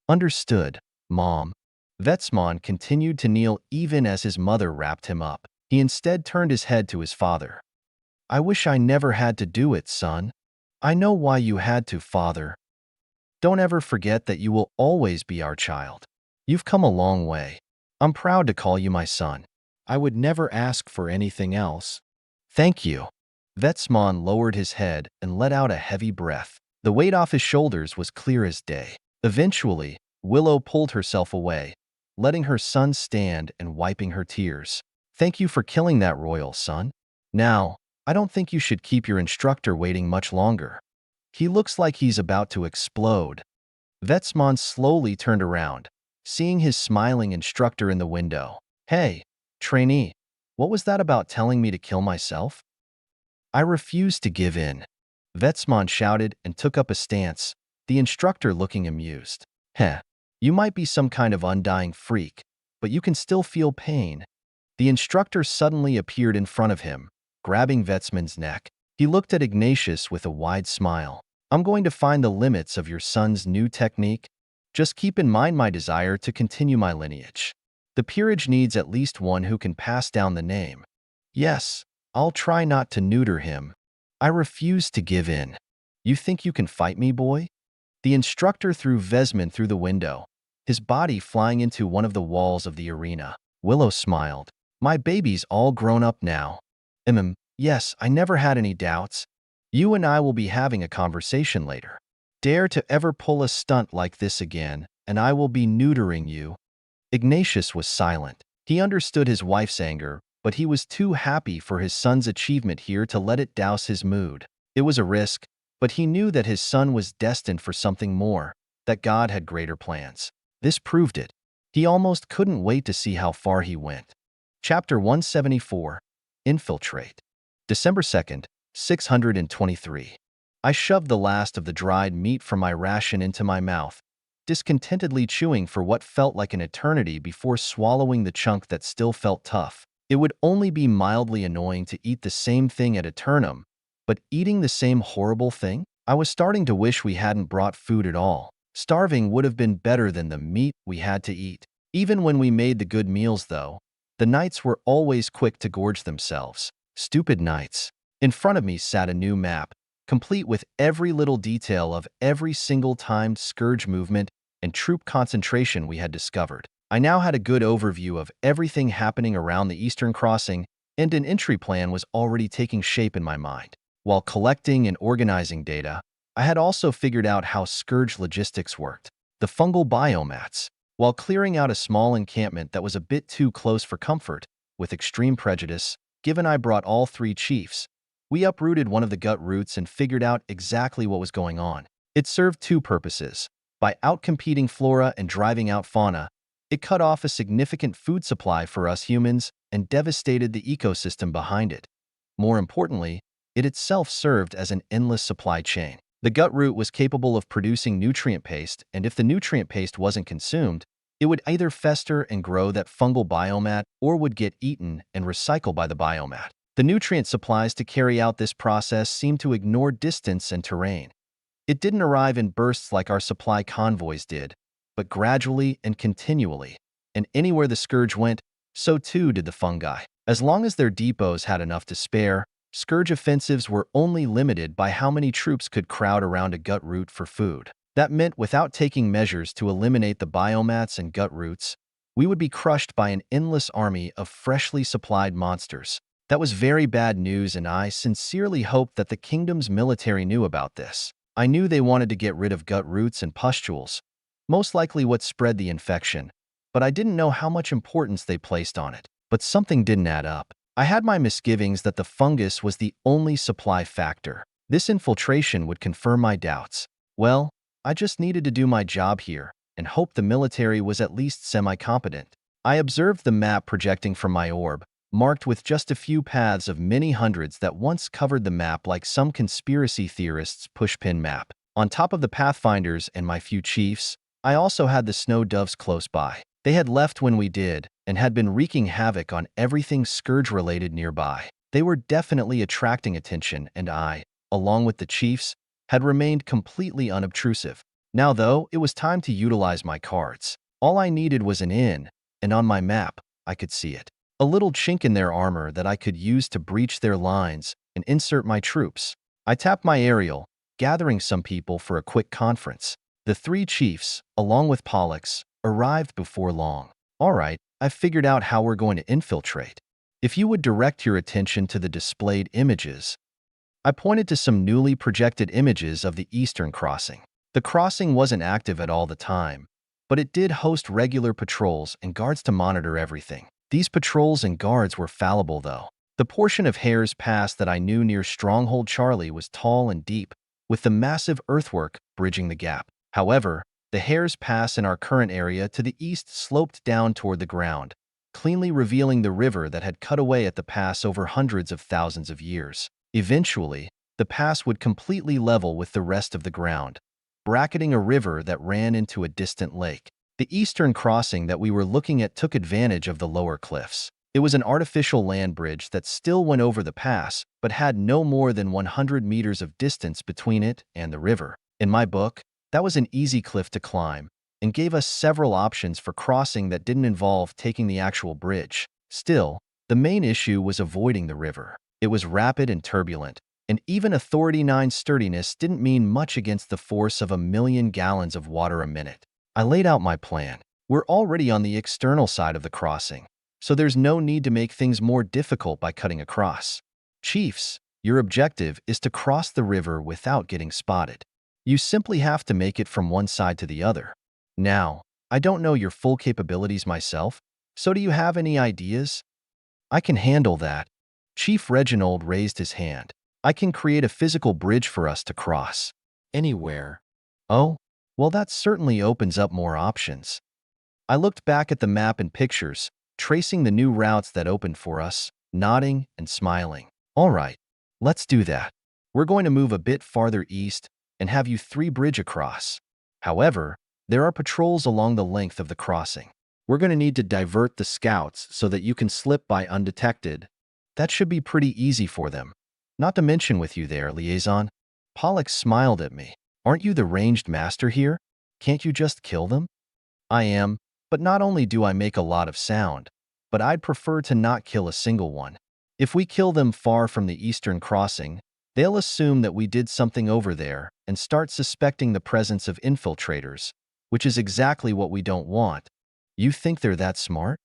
"Understood, Mom." Vetsmon continued to kneel even as his mother wrapped him up. He instead turned his head to his father. "I wish I never had to do it, son." "I know why you had to, father. Don't ever forget that you will always be our child. You've come a long way. I'm proud to call you my son. I would never ask for anything else." "Thank you." Vetsmon lowered his head and let out a heavy breath. The weight off his shoulders was clear as day. Eventually, Willow pulled herself away, letting her son stand and wiping her tears. "Thank you for killing that royal, son. Now, I don't think you should keep your instructor waiting much longer. He looks like he's about to explode." Vetsmon slowly turned around, seeing his smiling instructor in the window. "Hey, trainee, what was that about telling me to kill myself?" "I refuse to give in," Vetsmon shouted and took up a stance, the instructor looking amused. "Heh, you might be some kind of undying freak, but you can still feel pain." The instructor suddenly appeared in front of him, grabbing Vetsman's neck. He looked at Ignatius with a wide smile. "I'm going to find the limits of your son's new technique. Just keep in mind my desire to continue my lineage. The peerage needs at least one who can pass down the name. Yes, I'll try not to neuter him. I refuse to give in. You think you can fight me, boy?" The instructor threw Vesman through the window, his body flying into one of the walls of the arena. Willow smiled. "My baby's all grown up now." Yes, I never had any doubts. You and I will be having a conversation later. Dare to ever pull a stunt like this again, and I will be neutering you." Ignatius was silent. He understood his wife's anger, but he was too happy for his son's achievement here to let it douse his mood. It was a risk, but he knew that his son was destined for something more, that God had greater plans. This proved it. He almost couldn't wait to see how far he went. Chapter 174. Infiltrate. December 2nd, 623. I shoved the last of the dried meat from my ration into my mouth, discontentedly chewing for what felt like an eternity before swallowing the chunk that still felt tough. It would only be mildly annoying to eat the same thing ad eternum, but eating the same horrible thing? I was starting to wish we hadn't brought food at all. Starving would have been better than the meat we had to eat. Even when we made the good meals, though, the knights were always quick to gorge themselves. Stupid knights. In front of me sat a new map, complete with every little detail of every single timed scourge movement and troop concentration we had discovered. I now had a good overview of everything happening around the Eastern Crossing, and an entry plan was already taking shape in my mind. While collecting and organizing data, I had also figured out how scourge logistics worked. The fungal biomats. While clearing out a small encampment that was a bit too close for comfort, with extreme prejudice, given I brought all three chiefs, we uprooted one of the gut roots and figured out exactly what was going on. It served two purposes. By outcompeting flora and driving out fauna, it cut off a significant food supply for us humans and devastated the ecosystem behind it. More importantly, it itself served as an endless supply chain. The gut root was capable of producing nutrient paste, and if the nutrient paste wasn't consumed, it would either fester and grow that fungal biomat or would get eaten and recycled by the biomat. The nutrient supplies to carry out this process seemed to ignore distance and terrain. It didn't arrive in bursts like our supply convoys did, but gradually and continually. And anywhere the scourge went, so too did the fungi. As long as their depots had enough to spare, scourge offensives were only limited by how many troops could crowd around a gut root for food. That meant without taking measures to eliminate the biomats and gut roots, we would be crushed by an endless army of freshly supplied monsters. That was very bad news, and I sincerely hoped that the kingdom's military knew about this. I knew they wanted to get rid of gut roots and pustules, most likely what spread the infection, but I didn't know how much importance they placed on it. But something didn't add up. I had my misgivings that the fungus was the only supply factor. This infiltration would confirm my doubts. Well, I just needed to do my job here, and hoped the military was at least semi-competent. I observed the map projecting from my orb, marked with just a few paths of many hundreds that once covered the map like some conspiracy theorists' pushpin map. On top of the pathfinders and my few chiefs, I also had the snow doves close by. They had left when we did, and had been wreaking havoc on everything scourge-related nearby. They were definitely attracting attention, and I, along with the chiefs, had remained completely unobtrusive. Now, though, it was time to utilize my cards. All I needed was an inn, and on my map, I could see it. A little chink in their armor that I could use to breach their lines and insert my troops. I tapped my aerial, gathering some people for a quick conference. The three chiefs, along with Pollux, arrived before long. All right, I've figured out how we're going to infiltrate. If you would direct your attention to the displayed images. I pointed to some newly projected images of the Eastern Crossing. The crossing wasn't active at all the time, but it did host regular patrols and guards to monitor everything. These patrols and guards were fallible, though. The portion of Hare's Pass that I knew near Stronghold Charlie was tall and deep, with the massive earthwork bridging the gap. However, the Hare's Pass in our current area to the east sloped down toward the ground, cleanly revealing the river that had cut away at the pass over hundreds of thousands of years. Eventually, the pass would completely level with the rest of the ground, bracketing a river that ran into a distant lake. The eastern crossing that we were looking at took advantage of the lower cliffs. It was an artificial land bridge that still went over the pass, but had no more than 100 meters of distance between it and the river. In my book, that was an easy cliff to climb, and gave us several options for crossing that didn't involve taking the actual bridge. Still, the main issue was avoiding the river. It was rapid and turbulent, and even Authority 9's sturdiness didn't mean much against the force of 1,000,000 gallons of water a minute. I laid out my plan. We're already on the external side of the crossing, so there's no need to make things more difficult by cutting across. Chiefs, your objective is to cross the river without getting spotted. You simply have to make it from one side to the other. Now, I don't know your full capabilities myself, so do you have any ideas? I can handle that. Chief Reginald raised his hand. I can create a physical bridge for us to cross. Anywhere. Oh, well, that certainly opens up more options. I looked back at the map and pictures, tracing the new routes that opened for us, nodding and smiling. All right, let's do that. We're going to move a bit farther east and have you 3 bridge across. However, there are patrols along the length of the crossing. We're going to need to divert the scouts so that you can slip by undetected. That should be pretty easy for them. Not to mention with you there, liaison. Pollux smiled at me. Aren't you the ranged master here? Can't you just kill them? I am, but not only do I make a lot of sound, but I'd prefer to not kill a single one. If we kill them far from the eastern crossing, they'll assume that we did something over there and start suspecting the presence of infiltrators, which is exactly what we don't want. You think they're that smart?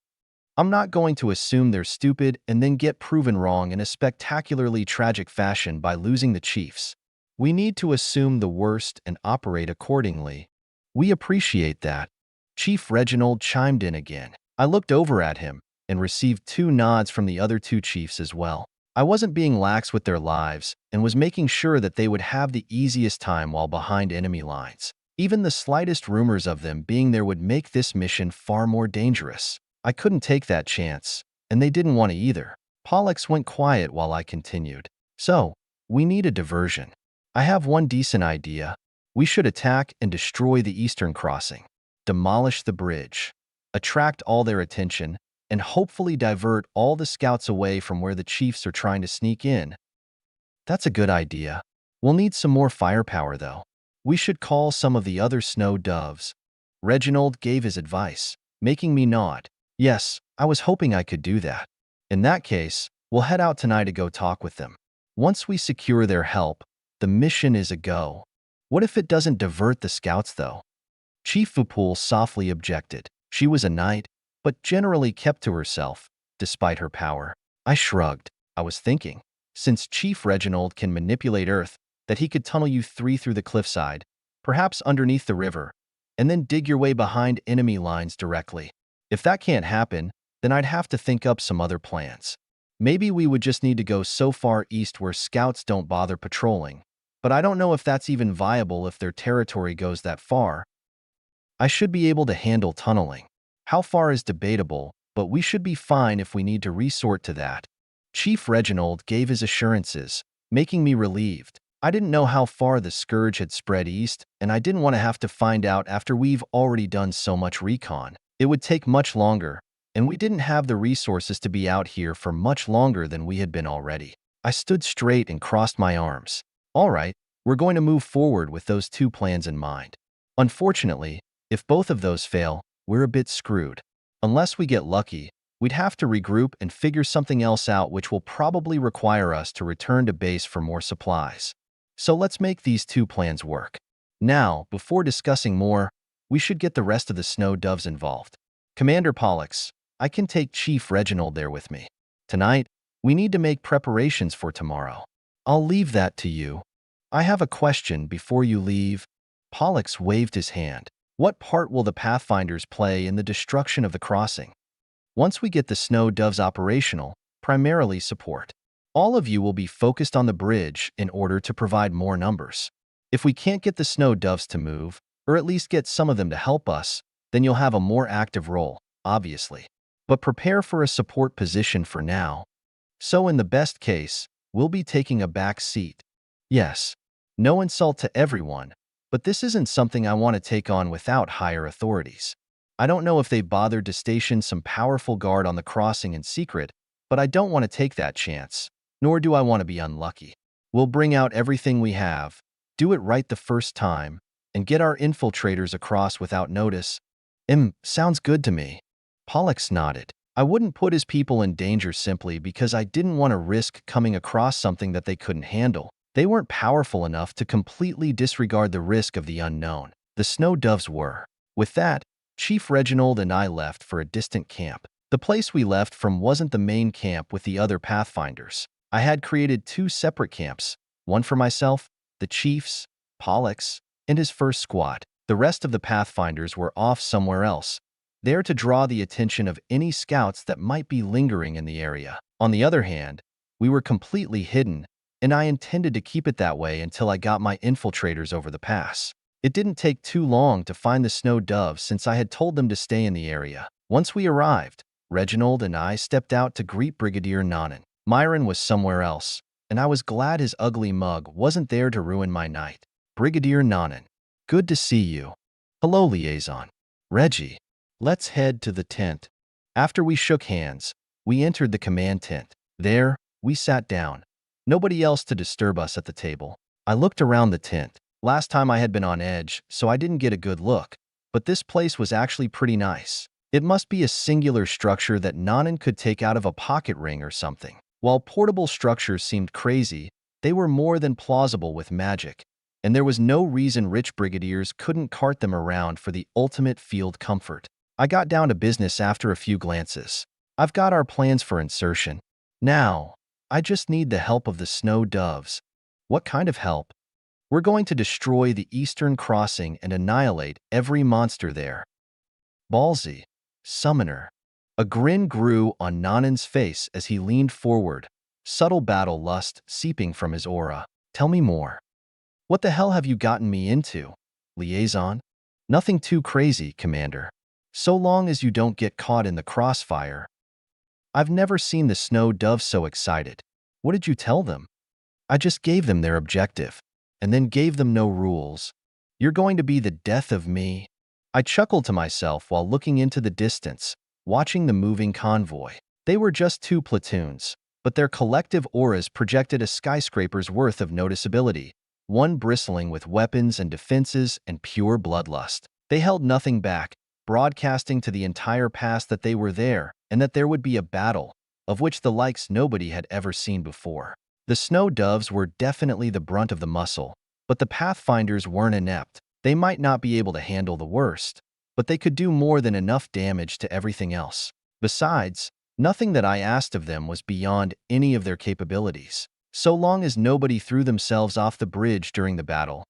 I'm not going to assume they're stupid and then get proven wrong in a spectacularly tragic fashion by losing the chiefs. We need to assume the worst and operate accordingly. We appreciate that. Chief Reginald chimed in again. I looked over at him and received 2 nods from the other 2 chiefs as well. I wasn't being lax with their lives and was making sure that they would have the easiest time while behind enemy lines. Even the slightest rumors of them being there would make this mission far more dangerous. I couldn't take that chance, and they didn't want to either. Pollux went quiet while I continued. So, we need a diversion. I have one decent idea. We should attack and destroy the eastern crossing, demolish the bridge, attract all their attention, and hopefully divert all the scouts away from where the chiefs are trying to sneak in. That's a good idea. We'll need some more firepower, though. We should call some of the other snow doves. Reginald gave his advice, making me nod. Yes, I was hoping I could do that. In that case, we'll head out tonight to go talk with them. Once we secure their help, the mission is a go. What if it doesn't divert the scouts, though? Chief Vupul softly objected. She was a knight, but generally kept to herself, despite her power. I shrugged. I was thinking, since Chief Reginald can manipulate earth, that he could tunnel you 3 through the cliffside, perhaps underneath the river, and then dig your way behind enemy lines directly. If that can't happen, then I'd have to think up some other plans. Maybe we would just need to go so far east where scouts don't bother patrolling, but I don't know if that's even viable if their territory goes that far. I should be able to handle tunneling. How far is debatable, but we should be fine if we need to resort to that. Chief Reginald gave his assurances, making me relieved. I didn't know how far the scourge had spread east, and I didn't want to have to find out after we've already done so much recon. It would take much longer, and we didn't have the resources to be out here for much longer than we had been already. I stood straight and crossed my arms. All right, we're going to move forward with those two plans in mind. Unfortunately, if both of those fail, we're a bit screwed. Unless we get lucky, we'd have to regroup and figure something else out, which will probably require us to return to base for more supplies. So let's make these two plans work. Now, before discussing more, we should get the rest of the snow doves involved. Commander Pollux, I can take Chief Reginald there with me. Tonight, we need to make preparations for tomorrow. I'll leave that to you. I have a question before you leave. Pollux waved his hand. What part will the Pathfinders play in the destruction of the crossing? Once we get the snow doves operational, primarily support. All of you will be focused on the bridge in order to provide more numbers. If we can't get the snow doves to move, or at least get some of them to help us, then you'll have a more active role, obviously. But prepare for a support position for now. So in the best case, we'll be taking a back seat. Yes, no insult to everyone, but this isn't something I want to take on without higher authorities. I don't know if they bothered to station some powerful guard on the crossing in secret, but I don't want to take that chance, nor do I want to be unlucky. We'll bring out everything we have, do it right the first time, and get our infiltrators across without notice. Sounds good to me. Pollux nodded. I wouldn't put his people in danger simply because I didn't want to risk coming across something that they couldn't handle. They weren't powerful enough to completely disregard the risk of the unknown. The snow doves were. With that, Chief Reginald and I left for a distant camp. The place we left from wasn't the main camp with the other Pathfinders. I had created two separate camps, one for myself, the chiefs, Pollux, and his first squad. The rest of the Pathfinders were off somewhere else, there to draw the attention of any scouts that might be lingering in the area. On the other hand, we were completely hidden, and I intended to keep it that way until I got my infiltrators over the pass. It didn't take too long to find the snow doves since I had told them to stay in the area. Once we arrived, Reginald and I stepped out to greet Brigadier Nanan. Myron was somewhere else, and I was glad his ugly mug wasn't there to ruin my night. Brigadier Nanan, good to see you. Hello, Liaison. Reggie, let's head to the tent. After we shook hands, we entered the command tent. There, we sat down. Nobody else to disturb us at the table. I looked around the tent. Last time I had been on edge, so I didn't get a good look, but this place was actually pretty nice. It must be a singular structure that Nanan could take out of a pocket ring or something. While portable structures seemed crazy, they were more than plausible with magic, and there was no reason rich brigadiers couldn't cart them around for the ultimate field comfort. I got down to business after a few glances. I've got our plans for insertion. Now, I just need the help of the snow doves. What kind of help? We're going to destroy the Eastern Crossing and annihilate every monster there. Ballsy, Summoner. A grin grew on Nanan's face as he leaned forward, subtle battle lust seeping from his aura. Tell me more. What the hell have you gotten me into, Liaison? Nothing too crazy, Commander. So long as you don't get caught in the crossfire. I've never seen the snow doves so excited. What did you tell them? I just gave them their objective, and then gave them no rules. You're going to be the death of me. I chuckled to myself while looking into the distance, watching the moving convoy. They were just two platoons, but their collective auras projected a skyscraper's worth of noticeability, one bristling with weapons and defenses and pure bloodlust. They held nothing back, broadcasting to the entire pass that they were there and that there would be a battle, of which the likes nobody had ever seen before. The snow doves were definitely the brunt of the muscle, but the Pathfinders weren't inept. They might not be able to handle the worst, but they could do more than enough damage to everything else. Besides, nothing that I asked of them was beyond any of their capabilities. So long as nobody threw themselves off the bridge during the battle,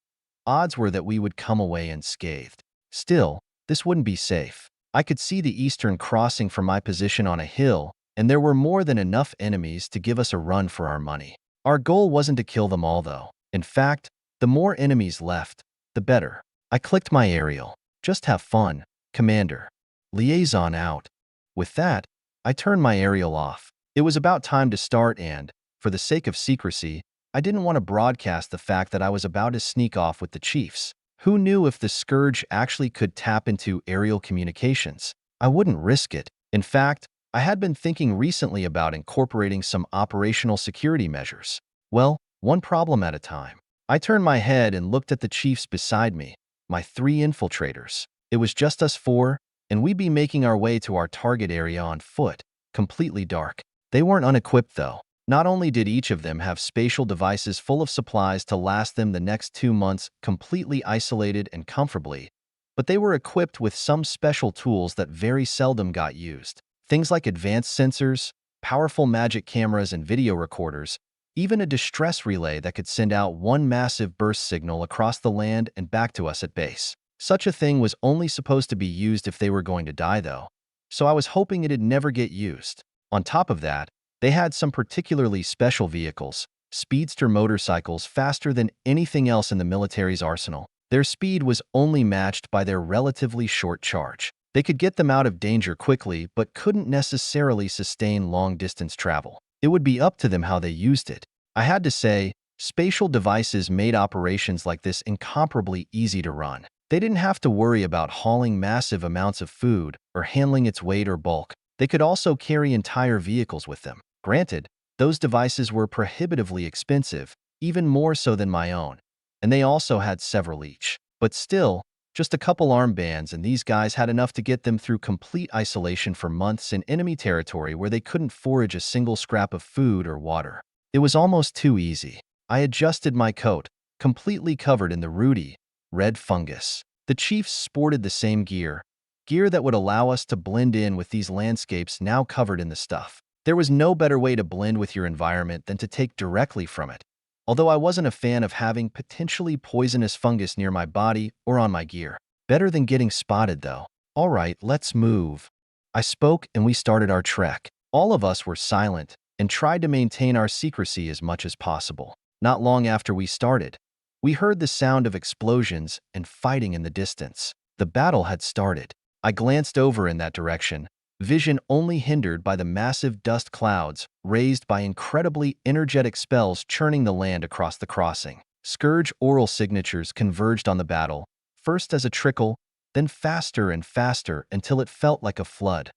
odds were that we would come away unscathed. Still, this wouldn't be safe. I could see the Eastern Crossing from my position on a hill, and there were more than enough enemies to give us a run for our money. Our goal wasn't to kill them all, though. In fact, the more enemies left, the better. I clicked my aerial. Just have fun, Commander. Liaison out. With that, I turned my aerial off. It was about time to start and, for the sake of secrecy, I didn't want to broadcast the fact that I was about to sneak off with the chiefs. Who knew if the Scourge actually could tap into aerial communications? I wouldn't risk it. In fact, I had been thinking recently about incorporating some operational security measures. Well, one problem at a time. I turned my head and looked at the chiefs beside me, my 3 infiltrators. It was just us 4, and we'd be making our way to our target area on foot, completely dark. They weren't unequipped, though. Not only did each of them have spatial devices full of supplies to last them the next 2 months completely isolated and comfortably, but they were equipped with some special tools that very seldom got used. Things like advanced sensors, powerful magic cameras and video recorders, even a distress relay that could send out one massive burst signal across the land and back to us at base. Such a thing was only supposed to be used if they were going to die, though, so I was hoping it'd never get used. On top of that, they had some particularly special vehicles, speedster motorcycles faster than anything else in the military's arsenal. Their speed was only matched by their relatively short charge. They could get them out of danger quickly, but couldn't necessarily sustain long-distance travel. It would be up to them how they used it. I had to say, spatial devices made operations like this incomparably easy to run. They didn't have to worry about hauling massive amounts of food or handling its weight or bulk. They could also carry entire vehicles with them. Granted, those devices were prohibitively expensive, even more so than my own, and they also had several each. But still, just a couple armbands and these guys had enough to get them through complete isolation for months in enemy territory where they couldn't forage a single scrap of food or water. It was almost too easy. I adjusted my coat, completely covered in the rooty, red fungus. The chiefs sported the same gear that would allow us to blend in with these landscapes now covered in the stuff. There was no better way to blend with your environment than to take directly from it, although I wasn't a fan of having potentially poisonous fungus near my body or on my gear. Better than getting spotted, though. All right, let's move. I spoke and we started our trek. All of us were silent and tried to maintain our secrecy as much as possible. Not long after we started, we heard the sound of explosions and fighting in the distance. The battle had started. I glanced over in that direction, vision only hindered by the massive dust clouds raised by incredibly energetic spells churning the land across the crossing. Scourge oral signatures converged on the battle, first as a trickle, then faster and faster until it felt like a flood,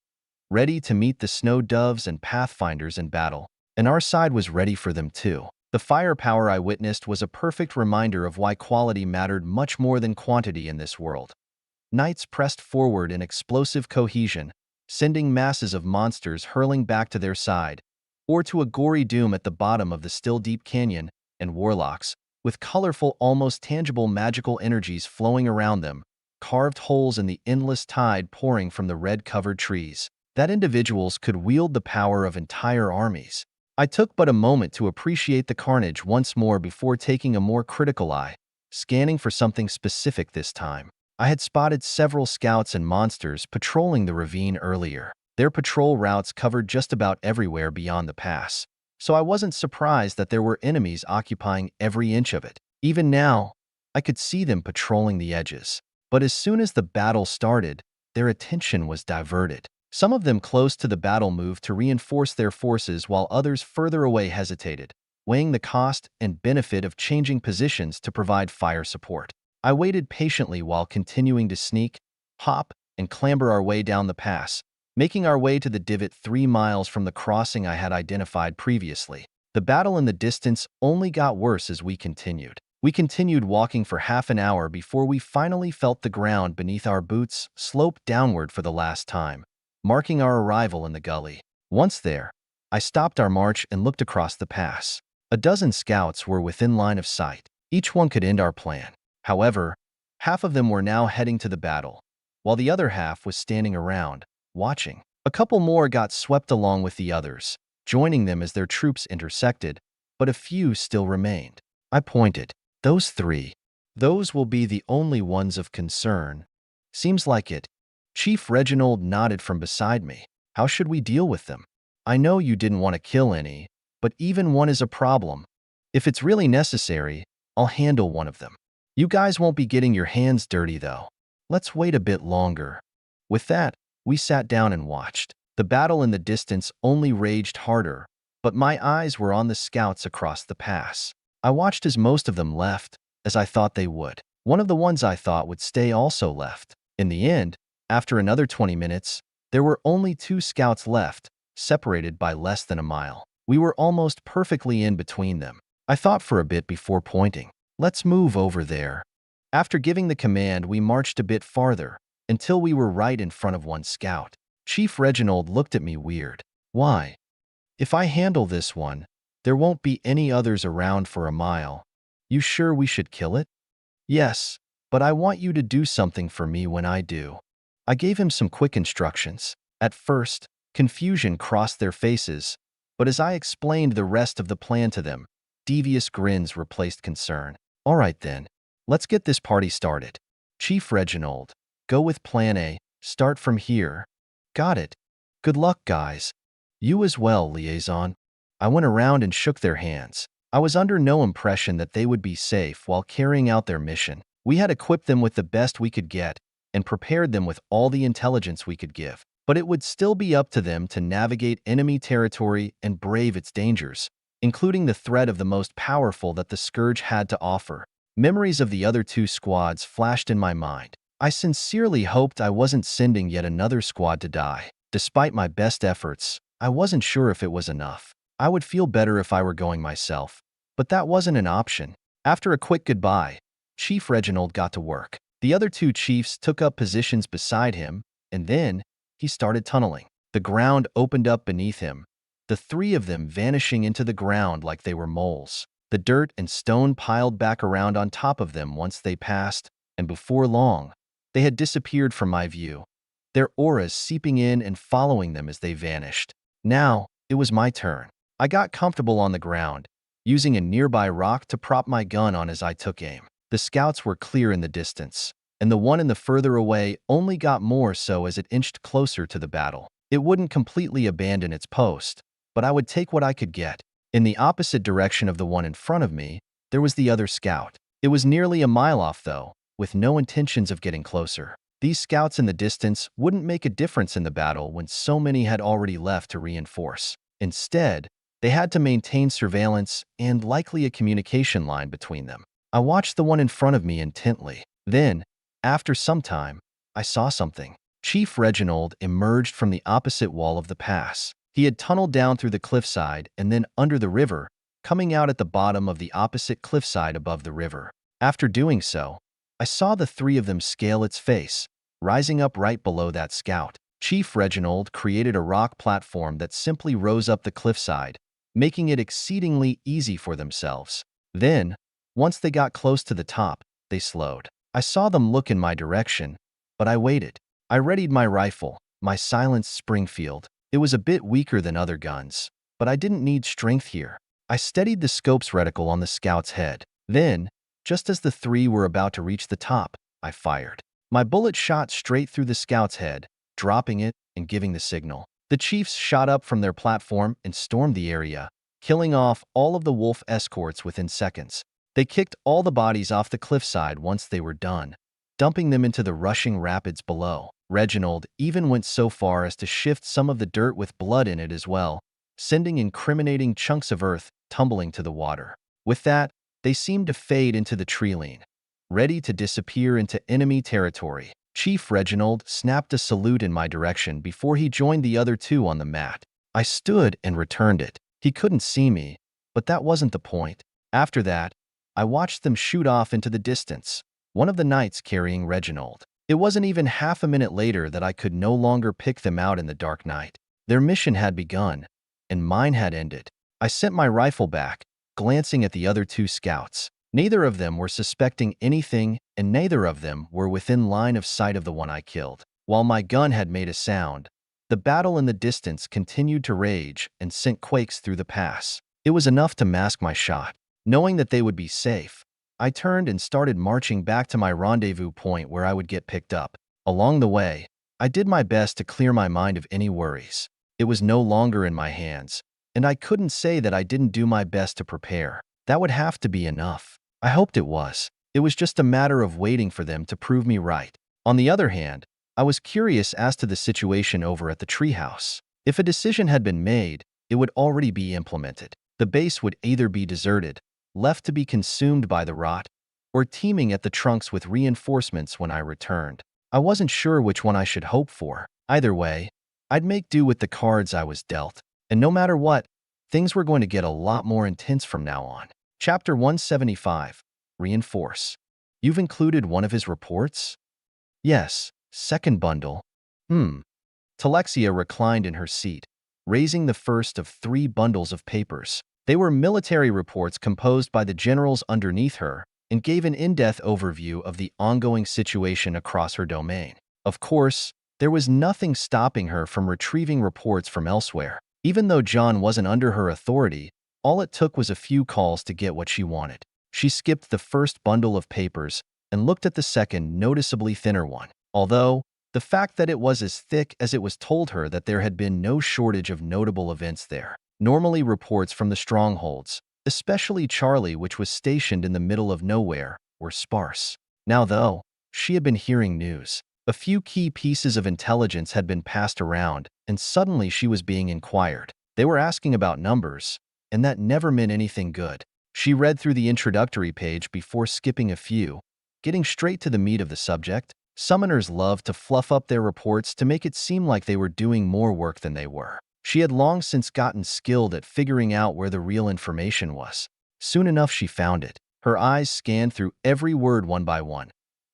ready to meet the snow doves and pathfinders in battle. And our side was ready for them too. The firepower I witnessed was a perfect reminder of why quality mattered much more than quantity in this world. Knights pressed forward in explosive cohesion, sending masses of monsters hurling back to their side, or to a gory doom at the bottom of the still deep canyon, and warlocks, with colorful, almost tangible magical energies flowing around them, carved holes in the endless tide pouring from the red-covered trees, that individuals could wield the power of entire armies. I took but a moment to appreciate the carnage once more before taking a more critical eye, scanning for something specific this time. I had spotted several scouts and monsters patrolling the ravine earlier. Their patrol routes covered just about everywhere beyond the pass, so I wasn't surprised that there were enemies occupying every inch of it. Even now, I could see them patrolling the edges. But as soon as the battle started, their attention was diverted. Some of them close to the battle moved to reinforce their forces while others further away hesitated, weighing the cost and benefit of changing positions to provide fire support. I waited patiently while continuing to sneak, hop, and clamber our way down the pass, making our way to the divot 3 miles from the crossing I had identified previously. The battle in the distance only got worse as we continued. We continued walking for half an hour before we finally felt the ground beneath our boots slope downward for the last time, marking our arrival in the gully. Once there, I stopped our march and looked across the pass. A dozen scouts were within line of sight. Each one could end our plan. However, half of them were now heading to the battle, while the other half was standing around, watching. A couple more got swept along with the others, joining them as their troops intersected, but a few still remained. I pointed. Those 3. Those will be the only ones of concern. Seems like it. Chief Reginald nodded from beside me. How should we deal with them? I know you didn't want to kill any, but even one is a problem. If it's really necessary, I'll handle one of them. You guys won't be getting your hands dirty, though. Let's wait a bit longer. With that, we sat down and watched. The battle in the distance only raged harder, but my eyes were on the scouts across the pass. I watched as most of them left, as I thought they would. One of the ones I thought would stay also left. In the end, after another 20 minutes, there were only 2 scouts left, separated by less than a mile. We were almost perfectly in between them. I thought for a bit before pointing. Let's move over there. After giving the command, we marched a bit farther, until we were right in front of one scout. Chief Reginald looked at me weird. Why? If I handle this one, there won't be any others around for a mile. You sure we should kill it? Yes, but I want you to do something for me when I do. I gave him some quick instructions. At first, confusion crossed their faces, but as I explained the rest of the plan to them, devious grins replaced concern. All right then, let's get this party started. Chief Reginald, go with Plan A, start from here. Got it. Good luck, guys. You as well, liaison. I went around and shook their hands. I was under no impression that they would be safe while carrying out their mission. We had equipped them with the best we could get and prepared them with all the intelligence we could give. But it would still be up to them to navigate enemy territory and brave its dangers, including the threat of the most powerful that the Scourge had to offer. Memories of the other 2 squads flashed in my mind. I sincerely hoped I wasn't sending yet another squad to die. Despite my best efforts, I wasn't sure if it was enough. I would feel better if I were going myself, but that wasn't an option. After a quick goodbye, Chief Reginald got to work. The other 2 chiefs took up positions beside him, and then he started tunneling. The ground opened up beneath him, the 3 of them vanishing into the ground like they were moles. The dirt and stone piled back around on top of them once they passed, and before long, they had disappeared from my view, their auras seeping in and following them as they vanished. Now, it was my turn. I got comfortable on the ground, using a nearby rock to prop my gun on as I took aim. The scouts were clear in the distance, and the one in the further away only got more so as it inched closer to the battle. It wouldn't completely abandon its post, but I would take what I could get. In the opposite direction of the one in front of me, there was the other scout. It was nearly a mile off, though, with no intentions of getting closer. These scouts in the distance wouldn't make a difference in the battle when so many had already left to reinforce. Instead, they had to maintain surveillance and likely a communication line between them. I watched the one in front of me intently. Then, after some time, I saw something. Chief Reginald emerged from the opposite wall of the pass. He had tunneled down through the cliffside and then under the river, coming out at the bottom of the opposite cliffside above the river. After doing so, I saw the 3 of them scale its face, rising up right below that scout. Chief Reginald created a rock platform that simply rose up the cliffside, making it exceedingly easy for themselves. Then, once they got close to the top, they slowed. I saw them look in my direction, but I waited. I readied my rifle, my silenced Springfield. It was a bit weaker than other guns, but I didn't need strength here. I steadied the scope's reticle on the scout's head. Then, just as the 3 were about to reach the top, I fired. My bullet shot straight through the scout's head, dropping it and giving the signal. The chiefs shot up from their platform and stormed the area, killing off all of the wolf escorts within seconds. They kicked all the bodies off the cliffside once they were done, dumping them into the rushing rapids below. Reginald even went so far as to shift some of the dirt with blood in it as well, sending incriminating chunks of earth tumbling to the water. With that, they seemed to fade into the treeline, ready to disappear into enemy territory. Chief Reginald snapped a salute in my direction before he joined the other 2 on the mat. I stood and returned it. He couldn't see me, but that wasn't the point. After that, I watched them shoot off into the distance, one of the knights carrying Reginald. It wasn't even half a minute later that I could no longer pick them out in the dark night. Their mission had begun, and mine had ended. I sent my rifle back, glancing at the other 2 scouts. Neither of them were suspecting anything, and neither of them were within line of sight of the one I killed. While my gun had made a sound, the battle in the distance continued to rage and sent quakes through the pass. It was enough to mask my shot. Knowing that they would be safe, I turned and started marching back to my rendezvous point where I would get picked up. Along the way, I did my best to clear my mind of any worries. It was no longer in my hands, and I couldn't say that I didn't do my best to prepare. That would have to be enough. I hoped it was. It was just a matter of waiting for them to prove me right. On the other hand, I was curious as to the situation over at the treehouse. If a decision had been made, it would already be implemented. The base would either be deserted, left to be consumed by the rot, or teeming at the trunks with reinforcements when I returned. I wasn't sure which one I should hope for. Either way, I'd make do with the cards I was dealt. And no matter what, things were going to get a lot more intense from now on. Chapter 175. Reinforce. You've included one of his reports? Yes. Second bundle. Talexia reclined in her seat, raising the first of 3 bundles of papers. They were military reports composed by the generals underneath her and gave an in-depth overview of the ongoing situation across her domain. Of course, there was nothing stopping her from retrieving reports from elsewhere. Even though John wasn't under her authority, all it took was a few calls to get what she wanted. She skipped the first bundle of papers and looked at the second, noticeably thinner one. Although, the fact that it was as thick as it was told her that there had been no shortage of notable events there. Normally, reports from the strongholds, especially Charlie, which was stationed in the middle of nowhere, were sparse. Now, though, she had been hearing news. A few key pieces of intelligence had been passed around, and suddenly she was being inquired. They were asking about numbers, and that never meant anything good. She read through the introductory page before skipping a few, getting straight to the meat of the subject. Summoners loved to fluff up their reports to make it seem like they were doing more work than they were. She had long since gotten skilled at figuring out where the real information was. Soon enough, she found it. Her eyes scanned through every word one by one,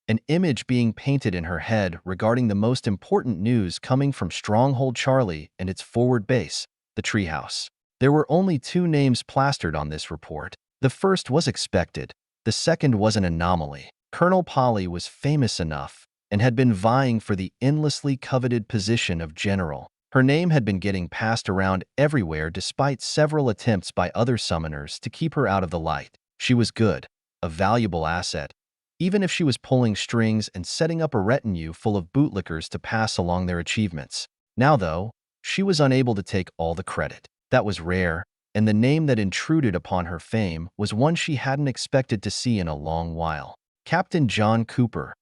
an image being painted in her head regarding the most important news coming from Stronghold Charlie and its forward base, the treehouse. There were only 2 names plastered on this report. The first was expected. The second was an anomaly. Colonel Polly was famous enough and had been vying for the endlessly coveted position of general. Her name had been getting passed around everywhere despite several attempts by other summoners to keep her out of the light. She was good, a valuable asset, even if she was pulling strings and setting up a retinue full of bootlickers to pass along their achievements. Now, though, she was unable to take all the credit. That was rare, and the name that intruded upon her fame was one she hadn't expected to see in a long while. Captain John Cooper.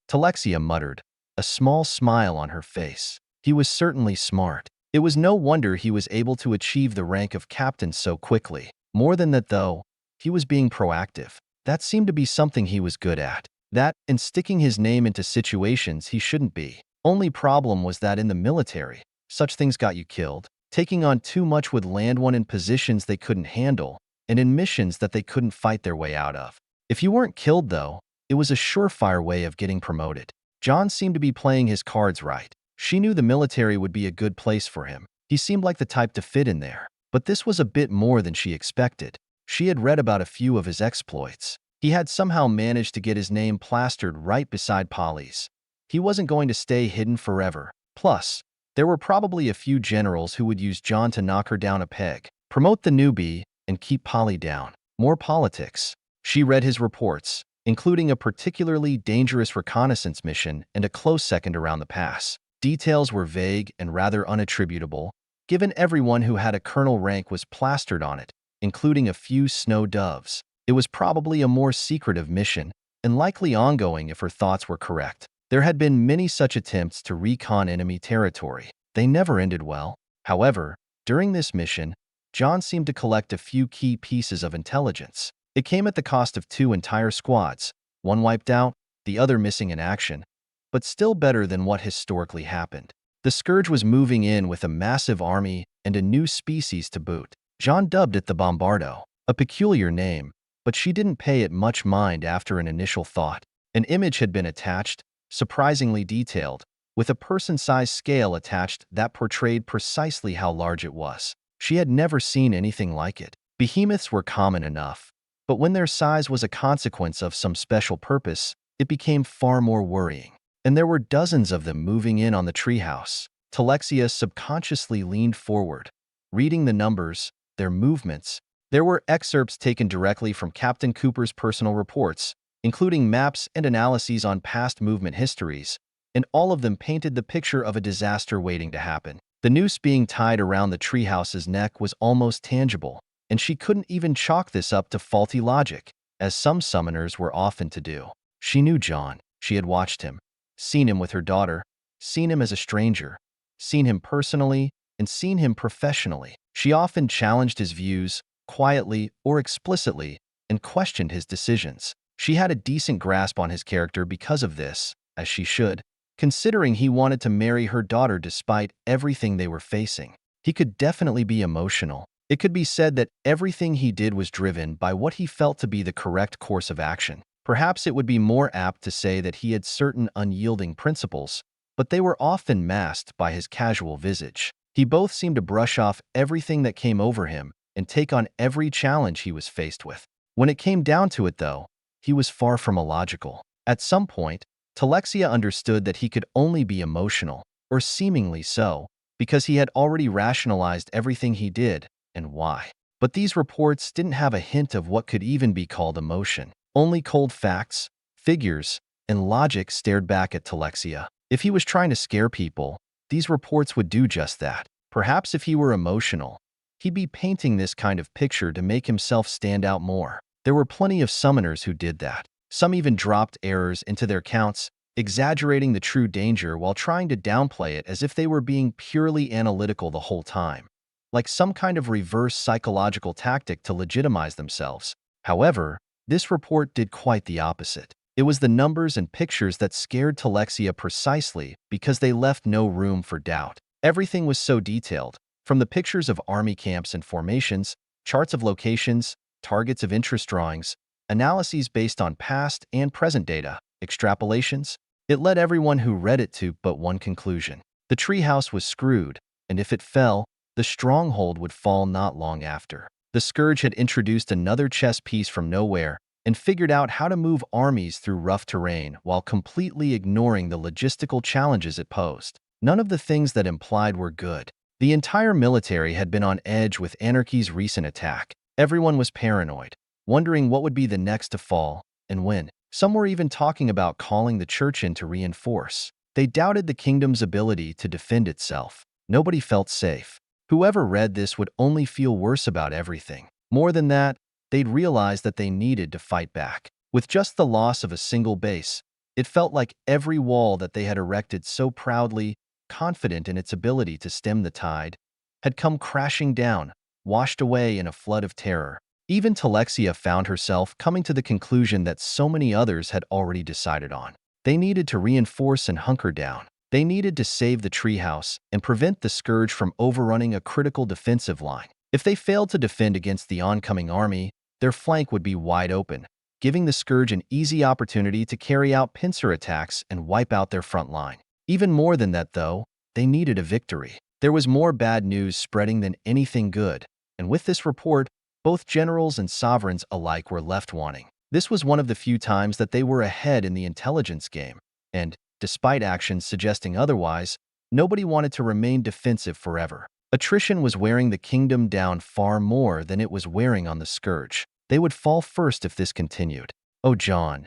Talexia muttered, a small smile on her face. He was certainly smart. It was no wonder he was able to achieve the rank of captain so quickly. More than that, though, he was being proactive. That seemed to be something he was good at. That, and sticking his name into situations he shouldn't be. Only problem was that in the military, such things got you killed. Taking on too much would land one in positions they couldn't handle, and in missions that they couldn't fight their way out of. If you weren't killed, though, it was a surefire way of getting promoted. John seemed to be playing his cards right. She knew the military would be a good place for him. He seemed like the type to fit in there. But this was a bit more than she expected. She had read about a few of his exploits. He had somehow managed to get his name plastered right beside Polly's. He wasn't going to stay hidden forever. Plus, there were probably a few generals who would use John to knock her down a peg, promote the newbie, and keep Polly down. More politics. She read his reports, including a particularly dangerous reconnaissance mission and a close second around the pass. Details were vague and rather unattributable, given everyone who had a colonel rank was plastered on it, including a few snow doves. It was probably a more secretive mission, and likely ongoing if her thoughts were correct. There had been many such attempts to recon enemy territory. They never ended well. However, during this mission, John seemed to collect a few key pieces of intelligence. It came at the cost of 2 entire squads, one wiped out, the other missing in action, but still better than what historically happened. The Scourge was moving in with a massive army and a new species to boot. John dubbed it the Bombardo, a peculiar name, but she didn't pay it much mind after an initial thought. An image had been attached, surprisingly detailed, with a person-sized scale attached that portrayed precisely how large it was. She had never seen anything like it. Behemoths were common enough, but when their size was a consequence of some special purpose, it became far more worrying. And there were dozens of them moving in on the treehouse. Talexia subconsciously leaned forward, reading the numbers, their movements. There were excerpts taken directly from Captain Cooper's personal reports, including maps and analyses on past movement histories, and all of them painted the picture of a disaster waiting to happen. The noose being tied around the treehouse's neck was almost tangible, and she couldn't even chalk this up to faulty logic, as some summoners were often to do. She knew John. She had watched him. seen him with her daughter, seen him as a stranger, seen him personally, and seen him professionally. She often challenged his views, quietly or explicitly, and questioned his decisions. She had a decent grasp on his character because of this, as she should, considering he wanted to marry her daughter despite everything they were facing. He could definitely be emotional. It could be said that everything he did was driven by what he felt to be the correct course of action. Perhaps it would be more apt to say that he had certain unyielding principles, but they were often masked by his casual visage. He both seemed to brush off everything that came over him and take on every challenge he was faced with. When it came down to it, though, he was far from illogical. At some point, Talexia understood that he could only be emotional, or seemingly so, because he had already rationalized everything he did and why. But these reports didn't have a hint of what could even be called emotion. Only cold facts, figures, and logic stared back at Talexia. If he was trying to scare people, these reports would do just that. Perhaps if he were emotional, he'd be painting this kind of picture to make himself stand out more. There were plenty of summoners who did that. Some even dropped errors into their counts, exaggerating the true danger while trying to downplay it as if they were being purely analytical the whole time, like some kind of reverse psychological tactic to legitimize themselves. However, this report did quite the opposite. It was the numbers and pictures that scared Talexia precisely because they left no room for doubt. Everything was so detailed, from the pictures of army camps and formations, charts of locations, targets of interest drawings, analyses based on past and present data, extrapolations. It led everyone who read it to but one conclusion. The treehouse was screwed, and if it fell, the stronghold would fall not long after. The Scourge had introduced another chess piece from nowhere and figured out how to move armies through rough terrain while completely ignoring the logistical challenges it posed. None of the things that implied were good. The entire military had been on edge with Anarchy's recent attack. Everyone was paranoid, wondering what would be the next to fall and when. Some were even talking about calling the church in to reinforce. They doubted the kingdom's ability to defend itself. Nobody felt safe. Whoever read this would only feel worse about everything. More than that, they'd realize that they needed to fight back. With just the loss of a single base, it felt like every wall that they had erected so proudly, confident in its ability to stem the tide, had come crashing down, washed away in a flood of terror. Even Talexia found herself coming to the conclusion that so many others had already decided on. They needed to reinforce and hunker down. They needed to save the treehouse and prevent the Scourge from overrunning a critical defensive line. If they failed to defend against the oncoming army, their flank would be wide open, giving the Scourge an easy opportunity to carry out pincer attacks and wipe out their front line. Even more than that, though, they needed a victory. There was more bad news spreading than anything good, and with this report, both generals and sovereigns alike were left wanting. This was one of the few times that they were ahead in the intelligence game, and, despite actions suggesting otherwise, nobody wanted to remain defensive forever. Attrition was wearing the kingdom down far more than it was wearing on the Scourge. They would fall first if this continued. Oh, John,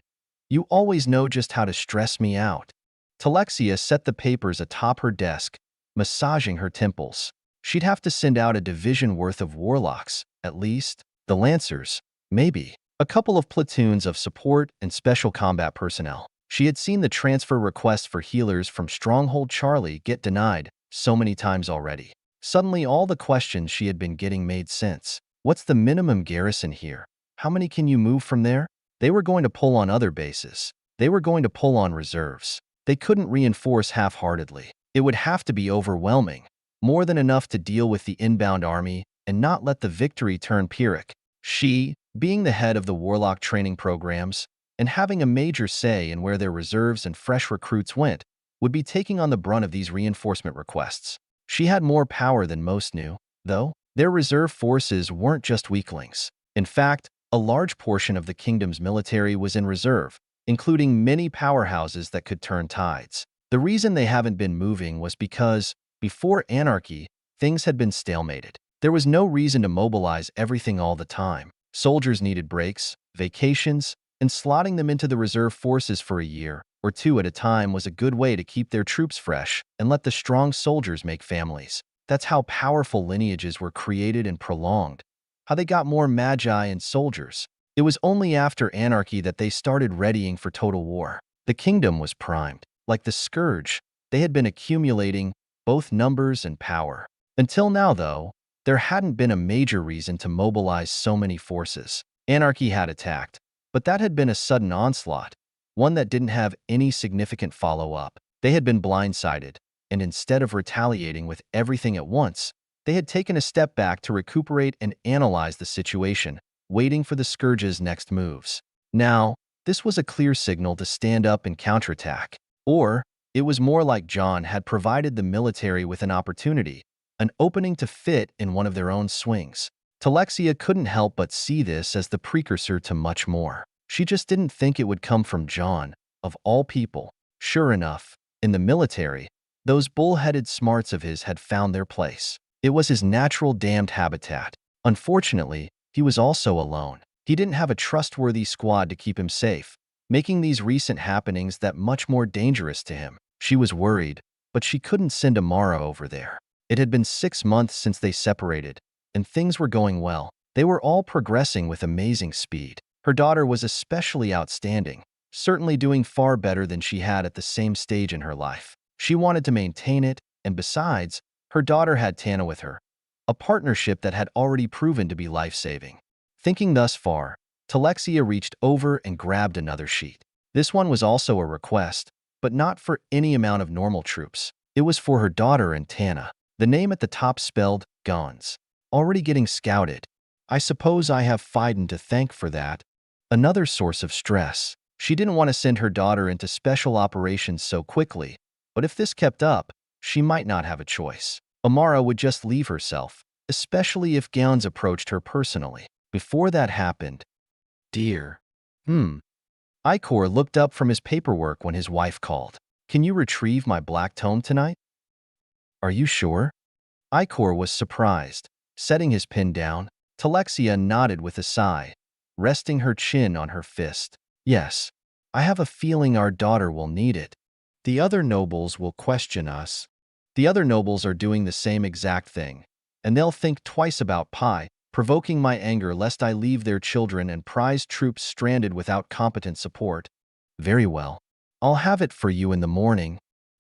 you always know just how to stress me out. Talexia set the papers atop her desk, massaging her temples. She'd have to send out a division worth of warlocks, at least. The Lancers, maybe. A couple of platoons of support and special combat personnel. She had seen the transfer requests for healers from Stronghold Charlie get denied so many times already. Suddenly, all the questions she had been getting made sense. What's the minimum garrison here? How many can you move from there? They were going to pull on other bases. They were going to pull on reserves. They couldn't reinforce half-heartedly. It would have to be overwhelming, more than enough to deal with the inbound army and not let the victory turn Pyrrhic. She, being the head of the warlock training programs and having a major say in where their reserves and fresh recruits went, would be taking on the brunt of these reinforcement requests. She had more power than most knew, though. Their reserve forces weren't just weaklings. In fact, a large portion of the kingdom's military was in reserve, including many powerhouses that could turn tides. The reason they haven't been moving was because, before Anarchy, things had been stalemated. There was no reason to mobilize everything all the time. Soldiers needed breaks, vacations, and slotting them into the reserve forces for a year or two at a time was a good way to keep their troops fresh and let the strong soldiers make families. That's how powerful lineages were created and prolonged, how they got more magi and soldiers. It was only after Anarchy that they started readying for total war. The kingdom was primed. Like the scourge, they had been accumulating both numbers and power. Until now, though, there hadn't been a major reason to mobilize so many forces. Anarchy had attacked, but that had been a sudden onslaught, one that didn't have any significant follow-up. They had been blindsided, and instead of retaliating with everything at once, they had taken a step back to recuperate and analyze the situation, waiting for the Scourge's next moves. Now, this was a clear signal to stand up and counterattack. Or, it was more like John had provided the military with an opportunity, an opening to fit in one of their own swings. Talexia couldn't help but see this as the precursor to much more. She just didn't think it would come from John, of all people. Sure enough, in the military, those bull-headed smarts of his had found their place. It was his natural damned habitat. Unfortunately, he was also alone. He didn't have a trustworthy squad to keep him safe, making these recent happenings that much more dangerous to him. She was worried, but she couldn't send Amara over there. It had been 6 months since they separated, and things were going well. They were all progressing with amazing speed. Her daughter was especially outstanding, certainly doing far better than she had at the same stage in her life. She wanted to maintain it, and besides, her daughter had Tana with her, a partnership that had already proven to be life-saving. Thinking thus far, Talexia reached over and grabbed another sheet. This one was also a request, but not for any amount of normal troops. It was for her daughter and Tana. The name at the top spelled Gons. Already getting scouted. I suppose I have Fiden to thank for that. Another source of stress. She didn't want to send her daughter into special operations so quickly, but if this kept up, she might not have a choice. Amara would just leave herself, especially if Gons approached her personally. Before that happened, dear. Ikor looked up from his paperwork when his wife called. Can you retrieve my black tome tonight? Are you sure? Ikor was surprised. Setting his pen down, Talexia nodded with a sigh, resting her chin on her fist. Yes, I have a feeling our daughter will need it. The other nobles will question us. The other nobles are doing the same exact thing, and they'll think twice about Pi, provoking my anger lest I leave their children and prized troops stranded without competent support. Very well. I'll have it for you in the morning.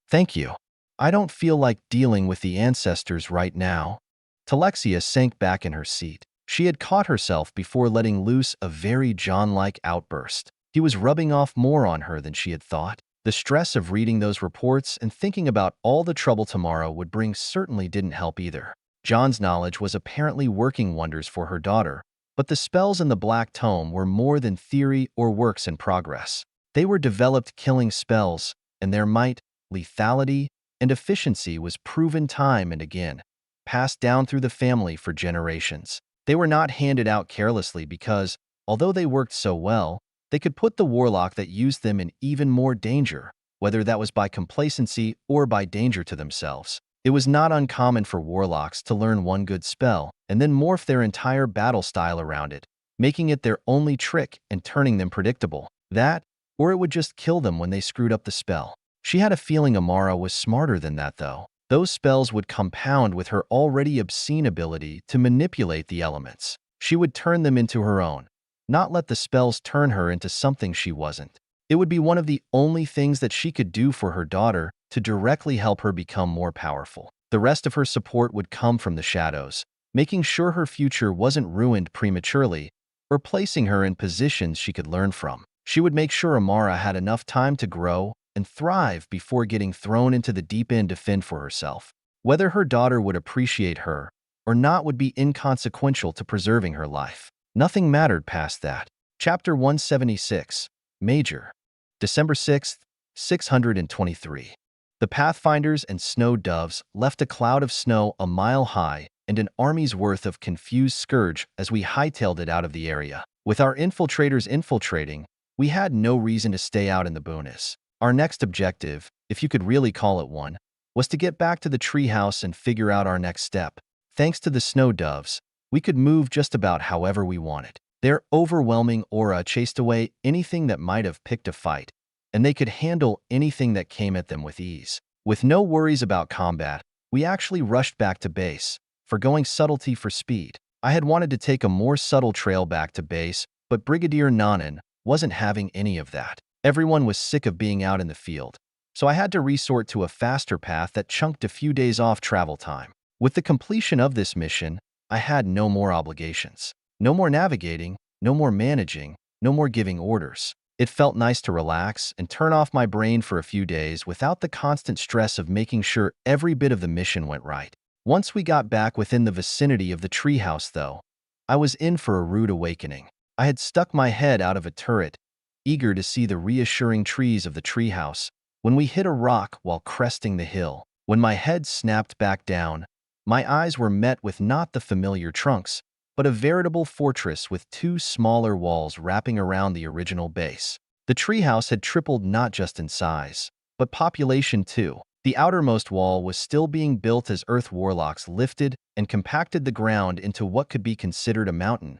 Thank you. I don't feel like dealing with the ancestors right now. Talexia sank back in her seat. She had caught herself before letting loose a very John-like outburst. He was rubbing off more on her than she had thought. The stress of reading those reports and thinking about all the trouble tomorrow would bring certainly didn't help either. John's knowledge was apparently working wonders for her daughter, but the spells in the Black Tome were more than theory or works in progress. They were developed killing spells, and their might, lethality, and efficiency was proven time and again, passed down through the family for generations. They were not handed out carelessly because, although they worked so well, they could put the warlock that used them in even more danger, whether that was by complacency or by danger to themselves. It was not uncommon for warlocks to learn one good spell and then morph their entire battle style around it, making it their only trick and turning them predictable. That, or it would just kill them when they screwed up the spell. She had a feeling Amara was smarter than that, though. Those spells would compound with her already obscene ability to manipulate the elements. She would turn them into her own, not let the spells turn her into something she wasn't. It would be one of the only things that she could do for her daughter to directly help her become more powerful. The rest of her support would come from the shadows, making sure her future wasn't ruined prematurely or placing her in positions she could learn from. She would make sure Amara had enough time to grow and thrive before getting thrown into the deep end to fend for herself. Whether her daughter would appreciate her or not would be inconsequential to preserving her life. Nothing mattered past that. Chapter 176. Major. December 6th, 623. The Pathfinders and Snow Doves left a cloud of snow a mile high and an army's worth of confused scourge as we hightailed it out of the area. With our infiltrators infiltrating, we had no reason to stay out in the boonies. Our next objective, if you could really call it one, was to get back to the treehouse and figure out our next step. Thanks to the Snow Doves, we could move just about however we wanted. Their overwhelming aura chased away anything that might have picked a fight, and they could handle anything that came at them with ease. With no worries about combat, we actually rushed back to base, forgoing subtlety for speed. I had wanted to take a more subtle trail back to base, but Brigadier Nanan wasn't having any of that. Everyone was sick of being out in the field, so I had to resort to a faster path that chunked a few days off travel time. With the completion of this mission, I had no more obligations. No more navigating, no more managing, no more giving orders. It felt nice to relax and turn off my brain for a few days without the constant stress of making sure every bit of the mission went right. Once we got back within the vicinity of the treehouse, though, I was in for a rude awakening. I had stuck my head out of a turret, eager to see the reassuring trees of the treehouse, when we hit a rock while cresting the hill. When my head snapped back down, my eyes were met with not the familiar trunks, but a veritable fortress with two smaller walls wrapping around the original base. The treehouse had tripled not just in size, but population too. The outermost wall was still being built as Earth warlocks lifted and compacted the ground into what could be considered a mountain,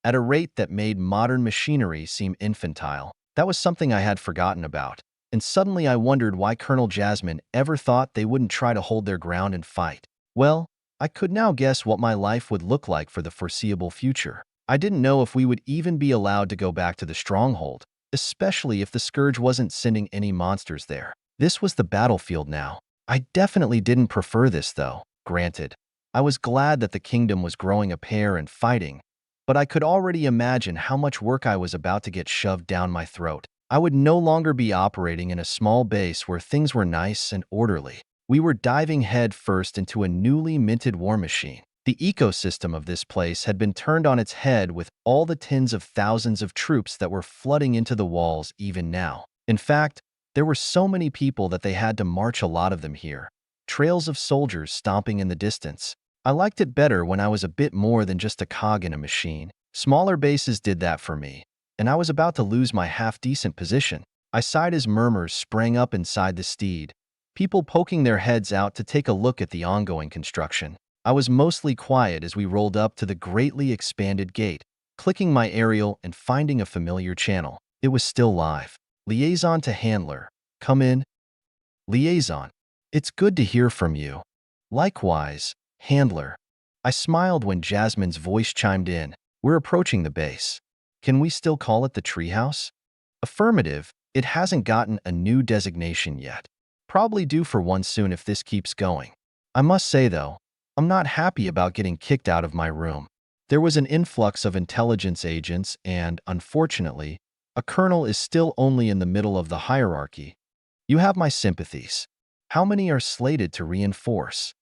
at a rate that made modern machinery seem infantile. That was something I had forgotten about, and suddenly I wondered why Colonel Jasmine ever thought they wouldn't try to hold their ground and fight. Well, I could now guess what my life would look like for the foreseeable future. I didn't know if we would even be allowed to go back to the stronghold, especially if the Scourge wasn't sending any monsters there. This was the battlefield now. I definitely didn't prefer this, though. Granted, I was glad that the kingdom was growing apace and fighting, but I could already imagine how much work I was about to get shoved down my throat. I would no longer be operating in a small base where things were nice and orderly. We were diving head first into a newly minted war machine. The ecosystem of this place had been turned on its head with all the tens of thousands of troops that were flooding into the walls even now. In fact, there were so many people that they had to march a lot of them here. Trails of soldiers stomping in the distance. I liked it better when I was a bit more than just a cog in a machine. Smaller bases did that for me, and I was about to lose my half-decent position. I sighed as murmurs sprang up inside the steed, people poking their heads out to take a look at the ongoing construction. I was mostly quiet as we rolled up to the greatly expanded gate, clicking my aerial and finding a familiar channel. It was still live. Liaison to handler. Come in. Liaison. It's good to hear from you. Likewise, handler. I smiled when Jasmine's voice chimed in. We're approaching the base. Can we still call it the treehouse? Affirmative. It hasn't gotten a new designation yet. Probably due for one soon if this keeps going. I must say, though, I'm not happy about getting kicked out of my room. There was an influx of intelligence agents and, unfortunately, a colonel is still only in the middle of the hierarchy. You have my sympathies. How many are slated to reinforce?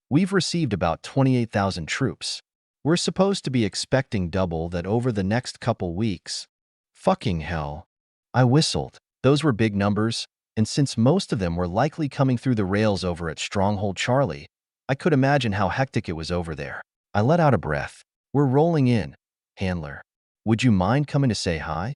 We've received about 28,000 troops. We're supposed to be expecting double that over the next couple weeks. Fucking hell. I whistled. Those were big numbers, and since most of them were likely coming through the rails over at Stronghold Charlie, I could imagine how hectic it was over there. I let out a breath. We're rolling in, handler. Would you mind coming to say hi?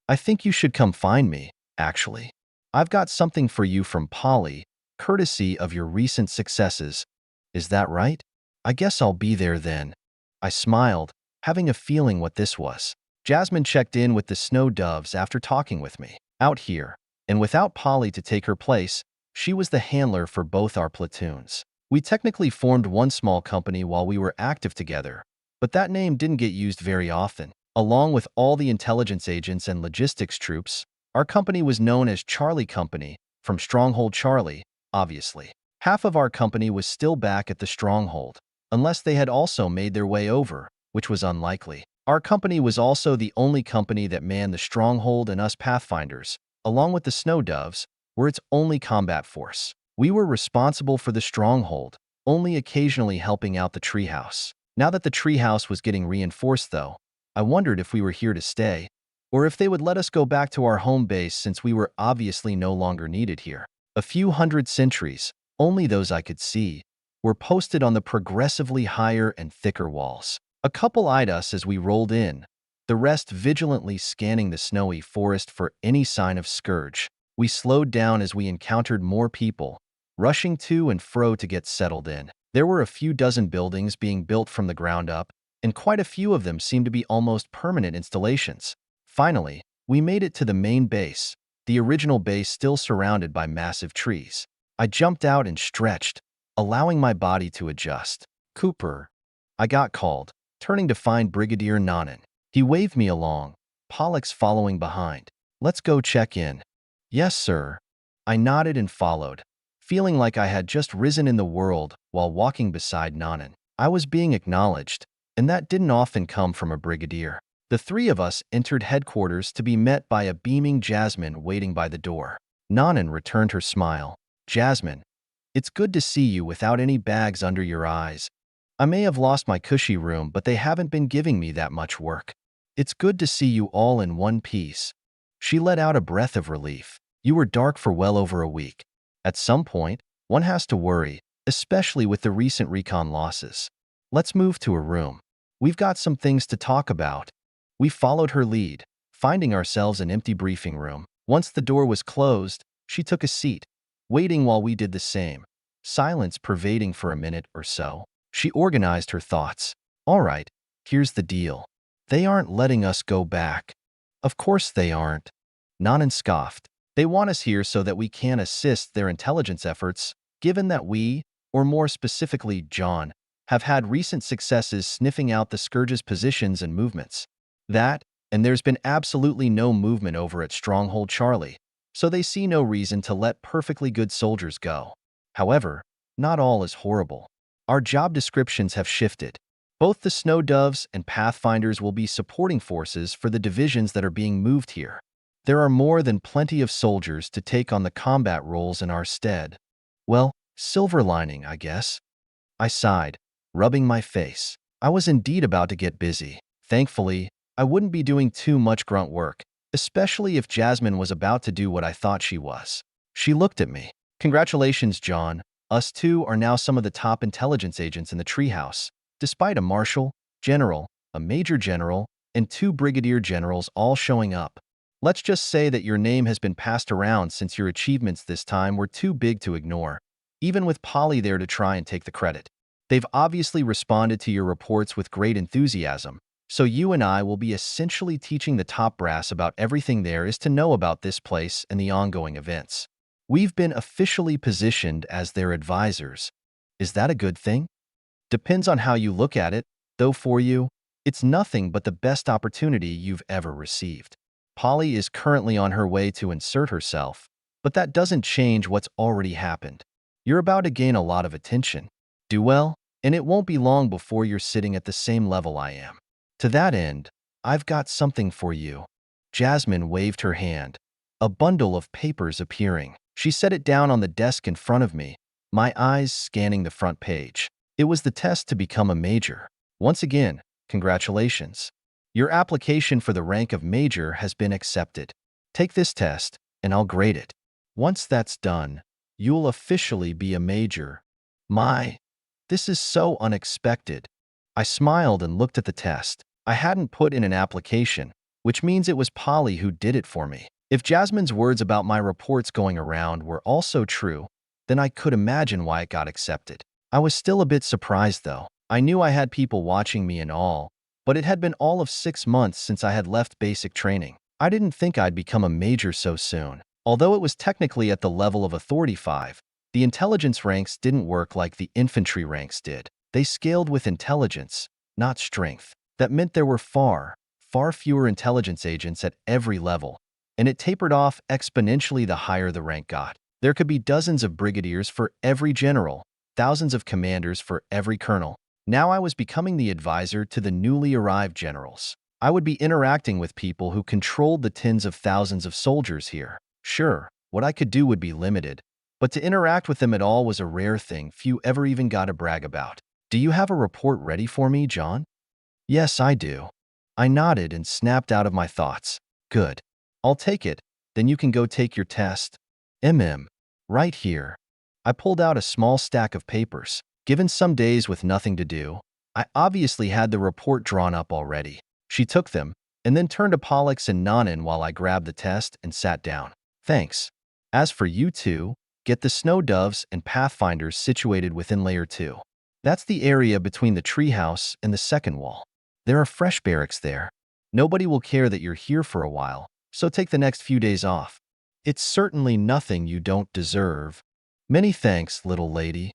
I think you should come find me, actually. I've got something for you from Polly, courtesy of your recent successes. Is that right? I guess I'll be there then. I smiled, having a feeling what this was. Jasmine checked in with the Snow Doves after talking with me. Out here, and without Polly to take her place, she was the handler for both our platoons. We technically formed one small company while we were active together, but that name didn't get used very often. Along with all the intelligence agents and logistics troops, our company was known as Charlie Company, from Stronghold Charlie, obviously. Half of our company was still back at the Stronghold, unless they had also made their way over, which was unlikely. Our company was also the only company that manned the Stronghold, and us Pathfinders, along with the Snow Doves, were its only combat force. We were responsible for the Stronghold, only occasionally helping out the treehouse. Now that the treehouse was getting reinforced, though, I wondered if we were here to stay, or if they would let us go back to our home base since we were obviously no longer needed here. A few hundred sentries, only those I could see, were posted on the progressively higher and thicker walls. A couple eyed us as we rolled in, the rest vigilantly scanning the snowy forest for any sign of Scourge. We slowed down as we encountered more people, rushing to and fro to get settled in. There were a few dozen buildings being built from the ground up, and quite a few of them seemed to be almost permanent installations. Finally, we made it to the main base, the original base still surrounded by massive trees. I jumped out and stretched, allowing my body to adjust. Cooper, I got called, turning to find Brigadier Nanan. He waved me along, Pollux following behind. Let's go check in. Yes, sir. I nodded and followed, feeling like I had just risen in the world while walking beside Nanan. I was being acknowledged, and that didn't often come from a brigadier. The three of us entered headquarters to be met by a beaming Jasmine waiting by the door. Nanan returned her smile. Jasmine, it's good to see you without any bags under your eyes. I may have lost my cushy room, but they haven't been giving me that much work. It's good to see you all in one piece. She let out a breath of relief. You were dark for well over a week. At some point, one has to worry, especially with the recent recon losses. Let's move to a room. We've got some things to talk about. We followed her lead, finding ourselves an empty briefing room. Once the door was closed, she took a seat, waiting while we did the same. Silence pervading for a minute or so. She organized her thoughts. All right, here's the deal. They aren't letting us go back. Of course they aren't. Nanan scoffed. They want us here so that we can assist their intelligence efforts, given that we, or more specifically John, have had recent successes sniffing out the Scourge's positions and movements. That, and there's been absolutely no movement over at Stronghold Charlie, so they see no reason to let perfectly good soldiers go. However, not all is horrible. Our job descriptions have shifted. Both the Snow Doves and Pathfinders will be supporting forces for the divisions that are being moved here. There are more than plenty of soldiers to take on the combat roles in our stead. Well, silver lining, I guess. I sighed, rubbing my face. I was indeed about to get busy. Thankfully, I wouldn't be doing too much grunt work, especially if Jasmine was about to do what I thought she was. She looked at me. Congratulations, John. Us two are now some of the top intelligence agents in the treehouse, despite a marshal, general, a major general, and 2 brigadier generals all showing up. Let's just say that your name has been passed around since your achievements this time were too big to ignore, even with Polly there to try and take the credit. They've obviously responded to your reports with great enthusiasm, so you and I will be essentially teaching the top brass about everything there is to know about this place and the ongoing events. We've been officially positioned as their advisors. Is that a good thing? Depends on how you look at it, though for you, it's nothing but the best opportunity you've ever received. Polly is currently on her way to insert herself, but that doesn't change what's already happened. You're about to gain a lot of attention. Do well, and it won't be long before you're sitting at the same level I am. To that end, I've got something for you. Jasmine waved her hand, a bundle of papers appearing. She set it down on the desk in front of me, my eyes scanning the front page. It was the test to become a major. Once again, congratulations. Your application for the rank of major has been accepted. Take this test, and I'll grade it. Once that's done, you'll officially be a major. This is so unexpected. I smiled and looked at the test. I hadn't put in an application, which means it was Polly who did it for me. If Jasmine's words about my reports going around were also true, then I could imagine why it got accepted. I was still a bit surprised, though. I knew I had people watching me and all, but it had been all of 6 months since I had left basic training. I didn't think I'd become a major so soon. Although it was technically at the level of Authority 5, the intelligence ranks didn't work like the infantry ranks did. They scaled with intelligence, not strength. That meant there were far fewer intelligence agents at every level, and it tapered off exponentially the higher the rank got. There could be dozens of brigadiers for every general, thousands of commanders for every colonel. Now I was becoming the advisor to the newly arrived generals. I would be interacting with people who controlled the tens of thousands of soldiers here. Sure, what I could do would be limited, but to interact with them at all was a rare thing few ever even got to brag about. Do you have a report ready for me, John? Yes, I do. I nodded and snapped out of my thoughts. Good. I'll take it, then you can go take your test. Right here. I pulled out a small stack of papers. Given some days with nothing to do, I obviously had the report drawn up already. She took them, and then turned to Pollux and Nanan while I grabbed the test and sat down. Thanks. As for you two, get the Snow Doves and Pathfinders situated within Layer 2. That's the area between the treehouse and the second wall. There are fresh barracks there. Nobody will care that you're here for a while, so take the next few days off. It's certainly nothing you don't deserve. Many thanks, little lady.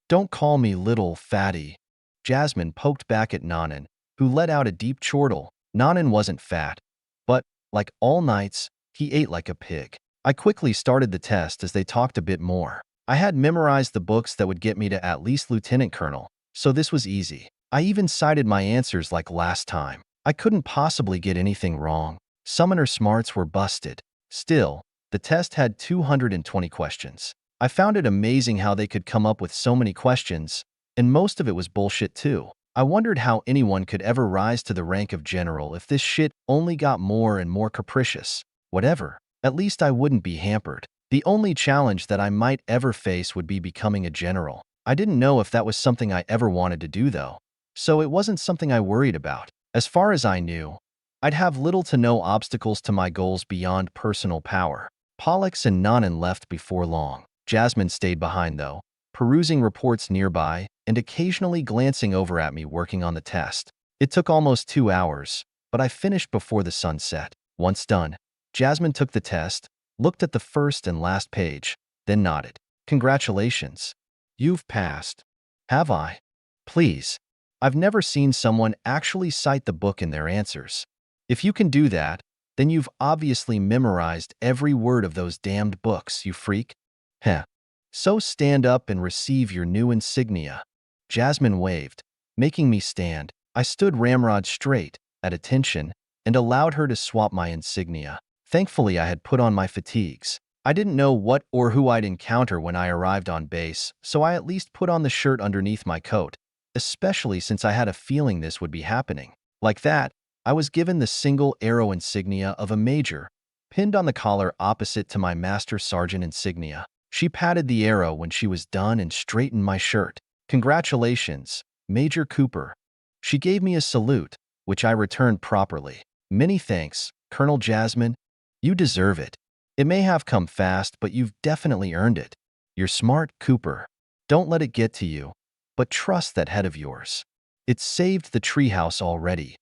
Don't call me little fatty. Jasmine poked back at Nanan, who let out a deep chortle. Nanan wasn't fat, but, like all knights, he ate like a pig. I quickly started the test as they talked a bit more. I had memorized the books that would get me to at least lieutenant colonel, so this was easy. I even cited my answers like last time. I couldn't possibly get anything wrong. Summoner smarts were busted. Still, the test had 220 questions. I found it amazing how they could come up with so many questions, and most of it was bullshit too. I wondered how anyone could ever rise to the rank of general if this shit only got more and more capricious. Whatever. At least I wouldn't be hampered. The only challenge that I might ever face would be becoming a general. I didn't know if that was something I ever wanted to do though, so it wasn't something I worried about. As far as I knew, I'd have little to no obstacles to my goals beyond personal power. Pollux and Nanan left before long. Jasmine stayed behind though, perusing reports nearby and occasionally glancing over at me working on the test. It took almost 2 hours, but I finished before the sun set. Once done, Jasmine took the test, looked at the first and last page, then nodded. Congratulations. You've passed. Have I? Please. I've never seen someone actually cite the book in their answers. If you can do that, then you've obviously memorized every word of those damned books, you freak. Heh. So stand up and receive your new insignia. Jasmine waved, making me stand. I stood ramrod straight, at attention, and allowed her to swap my insignia. Thankfully, I had put on my fatigues. I didn't know what or who I'd encounter when I arrived on base, so I at least put on the shirt underneath my coat, especially since I had a feeling this would be happening. Like that, I was given the single arrow insignia of a major, pinned on the collar opposite to my master sergeant insignia. She patted the arrow when she was done and straightened my shirt. Congratulations, Major Cooper. She gave me a salute, which I returned properly. Many thanks, Colonel Jasmine. You deserve it. It may have come fast, but you've definitely earned it. You're smart, Cooper. Don't let it get to you, but trust that head of yours. It's saved the treehouse already.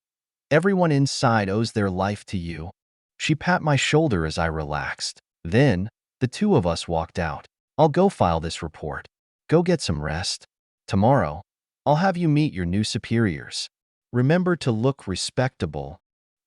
Everyone inside owes their life to you. She pat my shoulder as I relaxed. Then, the two of us walked out. I'll go file this report. Go get some rest. Tomorrow, I'll have you meet your new superiors. Remember to look respectable.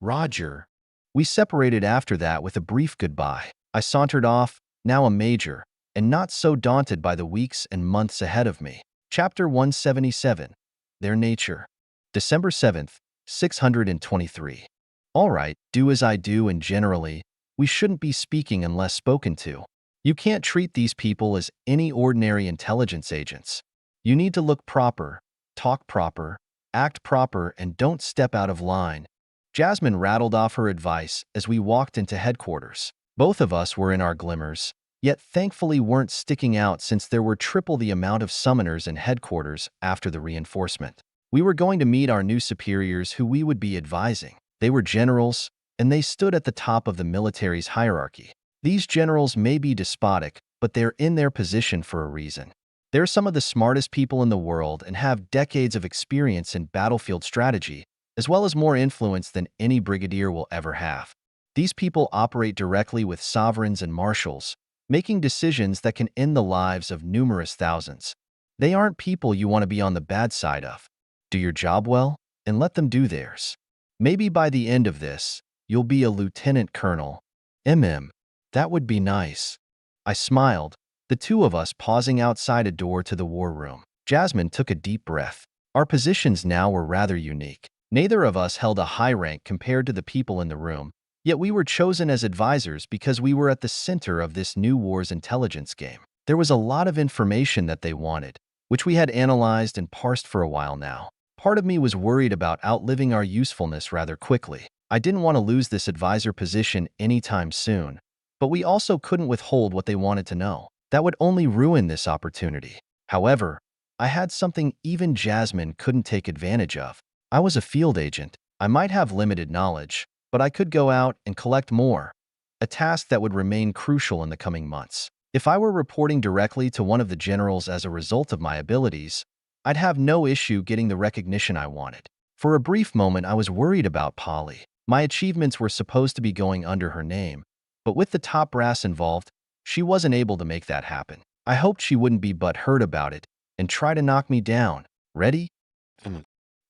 Roger. We separated after that with a brief goodbye. I sauntered off, now a major, and not so daunted by the weeks and months ahead of me. Chapter 177. Their Nature. December 7th, 623. All right, do as I do, and generally, we shouldn't be speaking unless spoken to. You can't treat these people as any ordinary intelligence agents. You need to look proper, talk proper, act proper, and don't step out of line. Jasmine rattled off her advice as we walked into headquarters. Both of us were in our glimmers, yet thankfully weren't sticking out since there were triple the amount of summoners in headquarters after the reinforcement. We were going to meet our new superiors who we would be advising. They were generals, and they stood at the top of the military's hierarchy. These generals may be despotic, but they're in their position for a reason. They're some of the smartest people in the world and have decades of experience in battlefield strategy, as well as more influence than any brigadier will ever have. These people operate directly with sovereigns and marshals, making decisions that can end the lives of numerous thousands. They aren't people you want to be on the bad side of. Do your job well, and let them do theirs. Maybe by the end of this, you'll be a lieutenant colonel. That would be nice. I smiled, the two of us pausing outside a door to the war room. Jasmine took a deep breath. Our positions now were rather unique. Neither of us held a high rank compared to the people in the room, yet we were chosen as advisors because we were at the center of this new war's intelligence game. There was a lot of information that they wanted, which we had analyzed and parsed for a while now. Part of me was worried about outliving our usefulness rather quickly. I didn't want to lose this advisor position anytime soon, but we also couldn't withhold what they wanted to know. That would only ruin this opportunity. However, I had something even Jasmine couldn't take advantage of. I was a field agent. I might have limited knowledge, but I could go out and collect more, a task that would remain crucial in the coming months. If I were reporting directly to one of the generals as a result of my abilities, I'd have no issue getting the recognition I wanted. For a brief moment, I was worried about Polly. My achievements were supposed to be going under her name, but with the top brass involved, she wasn't able to make that happen. I hoped she wouldn't be butthurt about it and try to knock me down. Ready?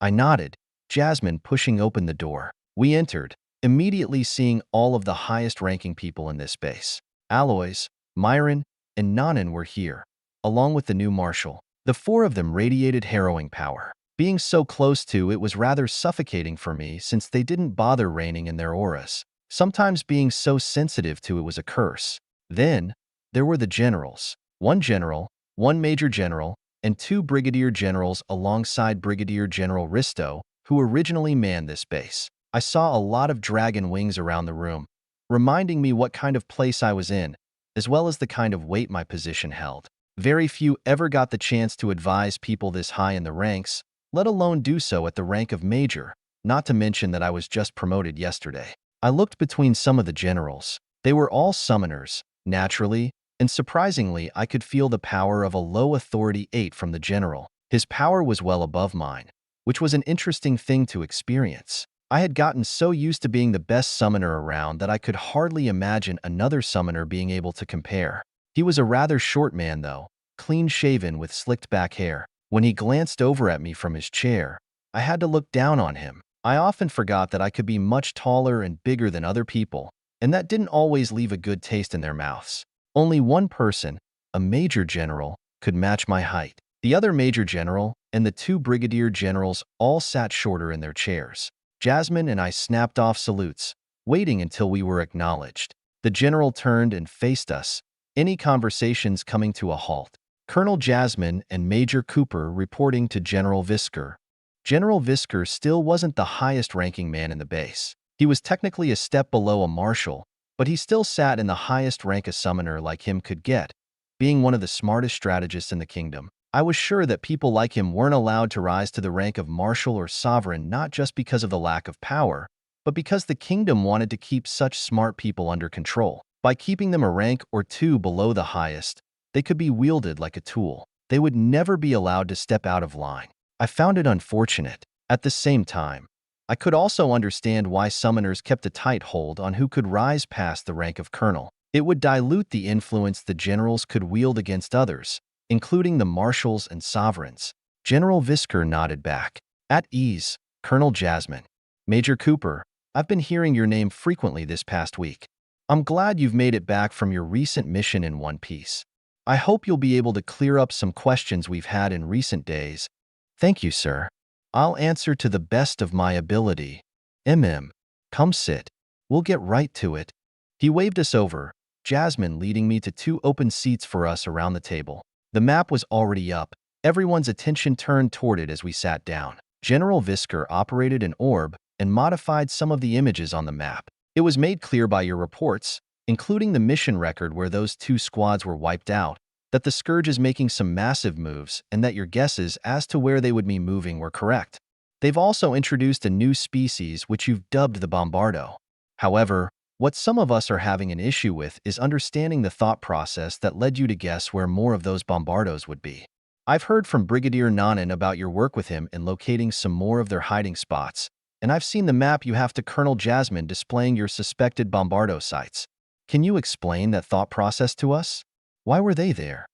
I nodded, Jasmine pushing open the door. We entered, immediately seeing all of the highest-ranking people in this base. Aloys, Myron, and Nanan were here, along with the new marshal. The four of them radiated harrowing power. Being so close to it was rather suffocating for me since they didn't bother raining in their auras. Sometimes being so sensitive to it was a curse. Then, there were the generals. One general, one major general, and two brigadier generals alongside Brigadier General Risto, who originally manned this base. I saw a lot of dragon wings around the room, reminding me what kind of place I was in, as well as the kind of weight my position held. Very few ever got the chance to advise people this high in the ranks, let alone do so at the rank of major, not to mention that I was just promoted yesterday. I looked between some of the generals. They were all summoners, naturally, and surprisingly I could feel the power of a low authority 8 from the general. His power was well above mine, which was an interesting thing to experience. I had gotten so used to being the best summoner around that I could hardly imagine another summoner being able to compare. He was a rather short man though, clean-shaven with slicked back hair. When he glanced over at me from his chair, I had to look down on him. I often forgot that I could be much taller and bigger than other people, and that didn't always leave a good taste in their mouths. Only one person, a major general, could match my height. The other major general and the two brigadier generals all sat shorter in their chairs. Jasmine and I snapped off salutes, waiting until we were acknowledged. The general turned and faced us, any conversations coming to a halt. Colonel Jasmine and Major Cooper reporting to General Visker. General Visker still wasn't the highest-ranking man in the base. He was technically a step below a marshal, but he still sat in the highest rank a summoner like him could get, being one of the smartest strategists in the kingdom. I was sure that people like him weren't allowed to rise to the rank of marshal or sovereign not just because of the lack of power, but because the kingdom wanted to keep such smart people under control. By keeping them a rank or two below the highest, they could be wielded like a tool. They would never be allowed to step out of line. I found it unfortunate. At the same time, I could also understand why summoners kept a tight hold on who could rise past the rank of colonel. It would dilute the influence the generals could wield against others, including the marshals and sovereigns. General Visker nodded back. At ease, Colonel Jasmine. Major Cooper, I've been hearing your name frequently this past week. I'm glad you've made it back from your recent mission in one piece. I hope you'll be able to clear up some questions we've had in recent days. Thank you, sir. I'll answer to the best of my ability. Come sit. We'll get right to it. He waved us over, Jasmine leading me to two open seats for us around the table. The map was already up. Everyone's attention turned toward it as we sat down. General Visker operated an orb and modified some of the images on the map. It was made clear by your reports, including the mission record where those two squads were wiped out, that the Scourge is making some massive moves and that your guesses as to where they would be moving were correct. They've also introduced a new species which you've dubbed the Bombardo. However, what some of us are having an issue with is understanding the thought process that led you to guess where more of those Bombardos would be. I've heard from Brigadier Nanan about your work with him in locating some more of their hiding spots, and I've seen the map you have to Colonel Jasmine displaying your suspected Bombardo sites. Can you explain that thought process to us? Why were they there?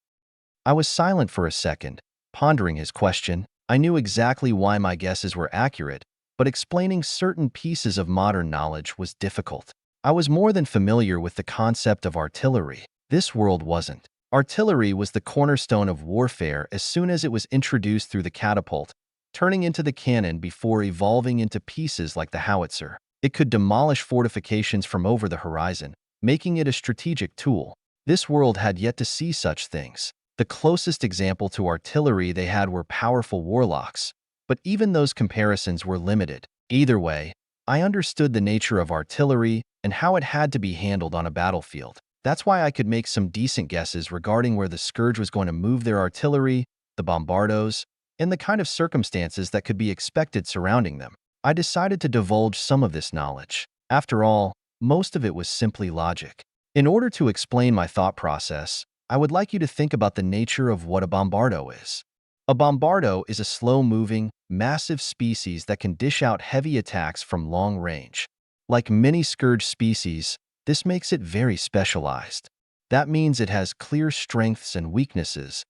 I was silent for a second, pondering his question. I knew exactly why my guesses were accurate, but explaining certain pieces of modern knowledge was difficult. I was more than familiar with the concept of artillery. This world wasn't. Artillery was the cornerstone of warfare as soon as it was introduced through the catapult, turning into the cannon before evolving into pieces like the howitzer. It could demolish fortifications from over the horizon, making it a strategic tool. This world had yet to see such things. The closest example to artillery they had were powerful warlocks, but even those comparisons were limited. Either way, I understood the nature of artillery and how it had to be handled on a battlefield. That's why I could make some decent guesses regarding where the Scourge was going to move their artillery, the Bombardos, and the kind of circumstances that could be expected surrounding them. I decided to divulge some of this knowledge. After all, most of it was simply logic. In order to explain my thought process, I would like you to think about the nature of what a Bombardo is. A Bombardo is a slow-moving, massive species that can dish out heavy attacks from long range. Like many Scourge species, this makes it very specialized. That means it has clear strengths and weaknesses.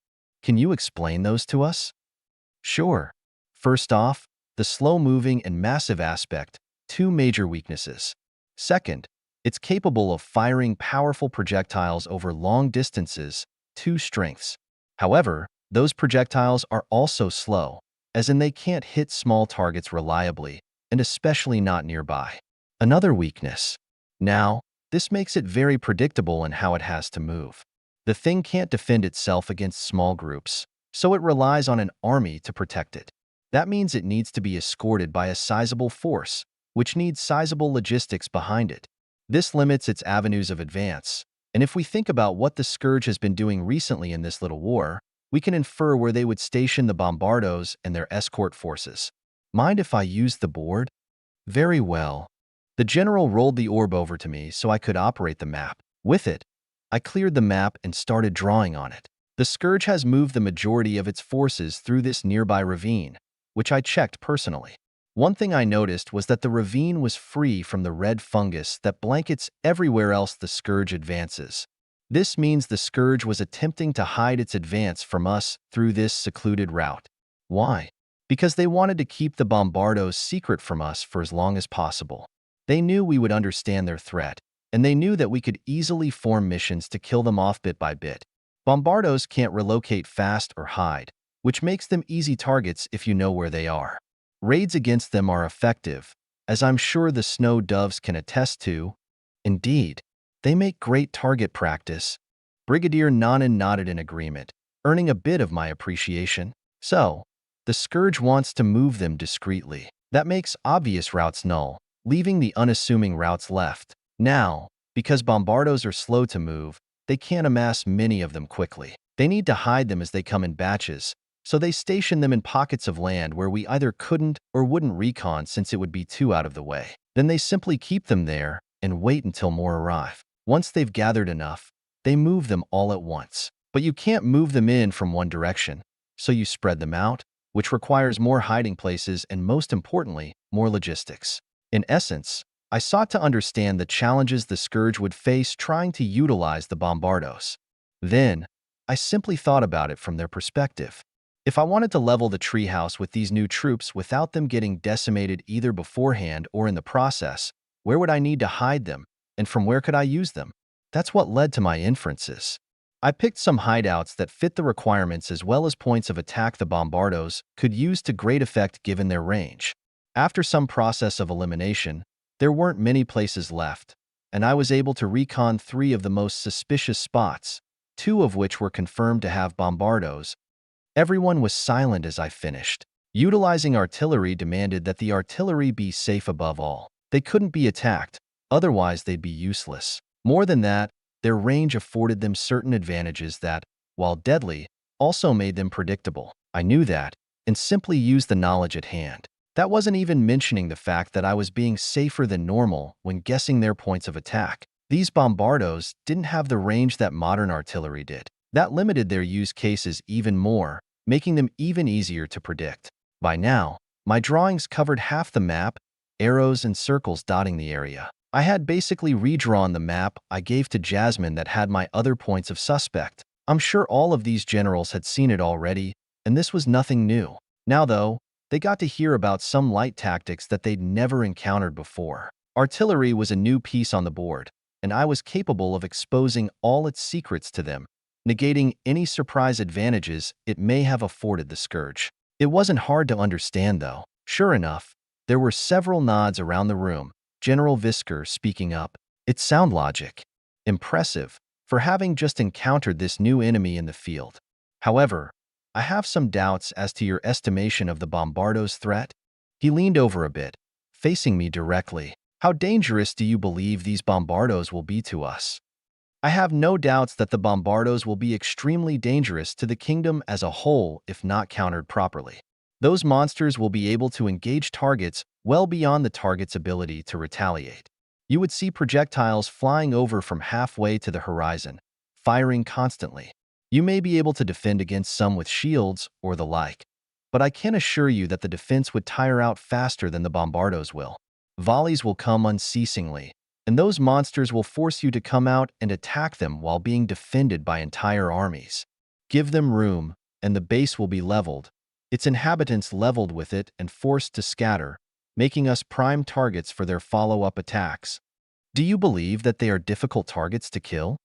Can you explain those to us? Sure. First off, the slow-moving and massive aspect, two major weaknesses. Second, It's capable of firing powerful projectiles over long distances, 2 strengths. However, those projectiles are also slow, as in they can't hit small targets reliably, and especially not nearby. Another weakness. Now, this makes it very predictable in how it has to move. The thing can't defend itself against small groups, so it relies on an army to protect it. That means it needs to be escorted by a sizable force, which needs sizable logistics behind it. This limits its avenues of advance, and if we think about what the Scourge has been doing recently in this little war, we can infer where they would station the Bombardos and their escort forces. Mind if I use the board? Very well. The general rolled the orb over to me so I could operate the map. With it, I cleared the map and started drawing on it. The Scourge has moved the majority of its forces through this nearby ravine, which I checked personally. One thing I noticed was that the ravine was free from the red fungus that blankets everywhere else the Scourge advances. This means the Scourge was attempting to hide its advance from us through this secluded route. Why? Because they wanted to keep the Bombardos secret from us for as long as possible. They knew we would understand their threat, and they knew that we could easily form missions to kill them off bit by bit. Bombardos can't relocate fast or hide, which makes them easy targets if you know where they are. Raids against them are effective, as I'm sure the snow doves can attest to. Indeed, they make great target practice. Brigadier Nanan nodded in agreement, earning a bit of my appreciation. So, the Scourge wants to move them discreetly. That makes obvious routes null, leaving the unassuming routes left. Now, because Bombardos are slow to move, they can't amass many of them quickly. They need to hide them as they come in batches, so they station them in pockets of land where we either couldn't or wouldn't recon since it would be too out of the way. Then they simply keep them there and wait until more arrive. Once they've gathered enough, they move them all at once. But you can't move them in from one direction, so you spread them out, which requires more hiding places and, most importantly, more logistics. In essence, I sought to understand the challenges the Scourge would face trying to utilize the Bombardos. Then, I simply thought about it from their perspective. If I wanted to level the treehouse with these new troops without them getting decimated either beforehand or in the process, where would I need to hide them, and from where could I use them? That's what led to my inferences. I picked some hideouts that fit the requirements as well as points of attack the Bombardos could use to great effect given their range. After some process of elimination, there weren't many places left, and I was able to recon 3 of the most suspicious spots, 2 of which were confirmed to have Bombardos. Everyone was silent as I finished. Utilizing artillery demanded that the artillery be safe above all. They couldn't be attacked, otherwise they'd be useless. More than that, their range afforded them certain advantages that, while deadly, also made them predictable. I knew that, and simply used the knowledge at hand. That wasn't even mentioning the fact that I was being safer than normal when guessing their points of attack. These Bombardos didn't have the range that modern artillery did. That limited their use cases even more, making them even easier to predict. By now, my drawings covered half the map, arrows and circles dotting the area. I had basically redrawn the map I gave to Jasmine that had my other points of suspect. I'm sure all of these generals had seen it already, and this was nothing new. Now though, they got to hear about some light tactics that they'd never encountered before. Artillery was a new piece on the board, and I was capable of exposing all its secrets to them, negating any surprise advantages it may have afforded the Scourge. It wasn't hard to understand, though. Sure enough, there were several nods around the room, General Visker speaking up. It's sound logic. Impressive, for having just encountered this new enemy in the field. However, I have some doubts as to your estimation of the Bombardos' threat. He leaned over a bit, facing me directly. How dangerous do you believe these Bombardos will be to us? I have no doubts that the Bombardos will be extremely dangerous to the kingdom as a whole if not countered properly. Those monsters will be able to engage targets well beyond the target's ability to retaliate. You would see projectiles flying over from halfway to the horizon, firing constantly. You may be able to defend against some with shields or the like, but I can assure you that the defense would tire out faster than the Bombardos will. Volleys will come unceasingly, and those monsters will force you to come out and attack them while being defended by entire armies. Give them room, and the base will be leveled, its inhabitants leveled with it and forced to scatter, making us prime targets for their follow-up attacks. Do you believe that they are difficult targets to kill?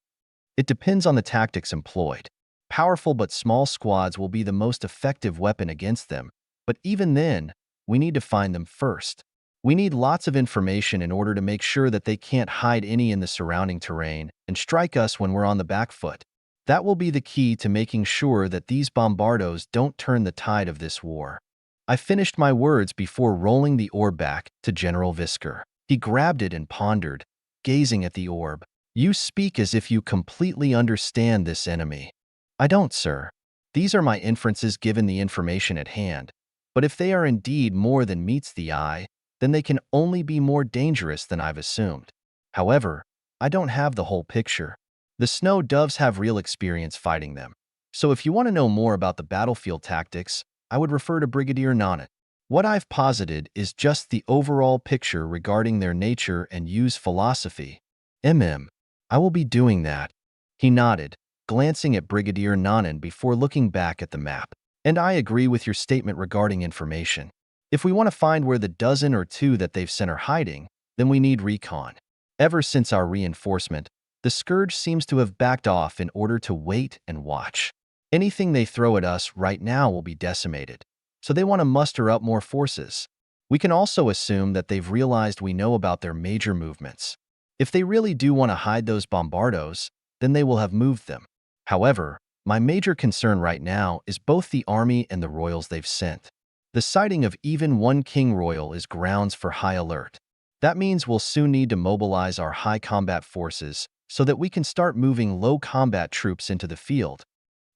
It depends on the tactics employed. Powerful but small squads will be the most effective weapon against them, but even then, we need to find them first. We need lots of information in order to make sure that they can't hide any in the surrounding terrain and strike us when we're on the back foot. That will be the key to making sure that these bombardos don't turn the tide of this war. I finished my words before rolling the orb back to General Visker. He grabbed it and pondered, gazing at the orb. You speak as if you completely understand this enemy. I don't, sir. These are my inferences given the information at hand. But if they are indeed more than meets the eye, then they can only be more dangerous than I've assumed. However, I don't have the whole picture. The snow doves have real experience fighting them. So if you want to know more about the battlefield tactics, I would refer to Brigadier Nonnet. What I've posited is just the overall picture regarding their nature and use philosophy. I will be doing that. He nodded, glancing at Brigadier Nonnet before looking back at the map. And I agree with your statement regarding information. If we want to find where the dozen or two that they've sent are hiding, then we need recon. Ever since our reinforcement, the Scourge seems to have backed off in order to wait and watch. Anything they throw at us right now will be decimated, so they want to muster up more forces. We can also assume that they've realized we know about their major movements. If they really do want to hide those bombardos, then they will have moved them. However, my major concern right now is both the army and the royals they've sent. The sighting of even one King Royal is grounds for high alert. That means we'll soon need to mobilize our high combat forces so that we can start moving low combat troops into the field.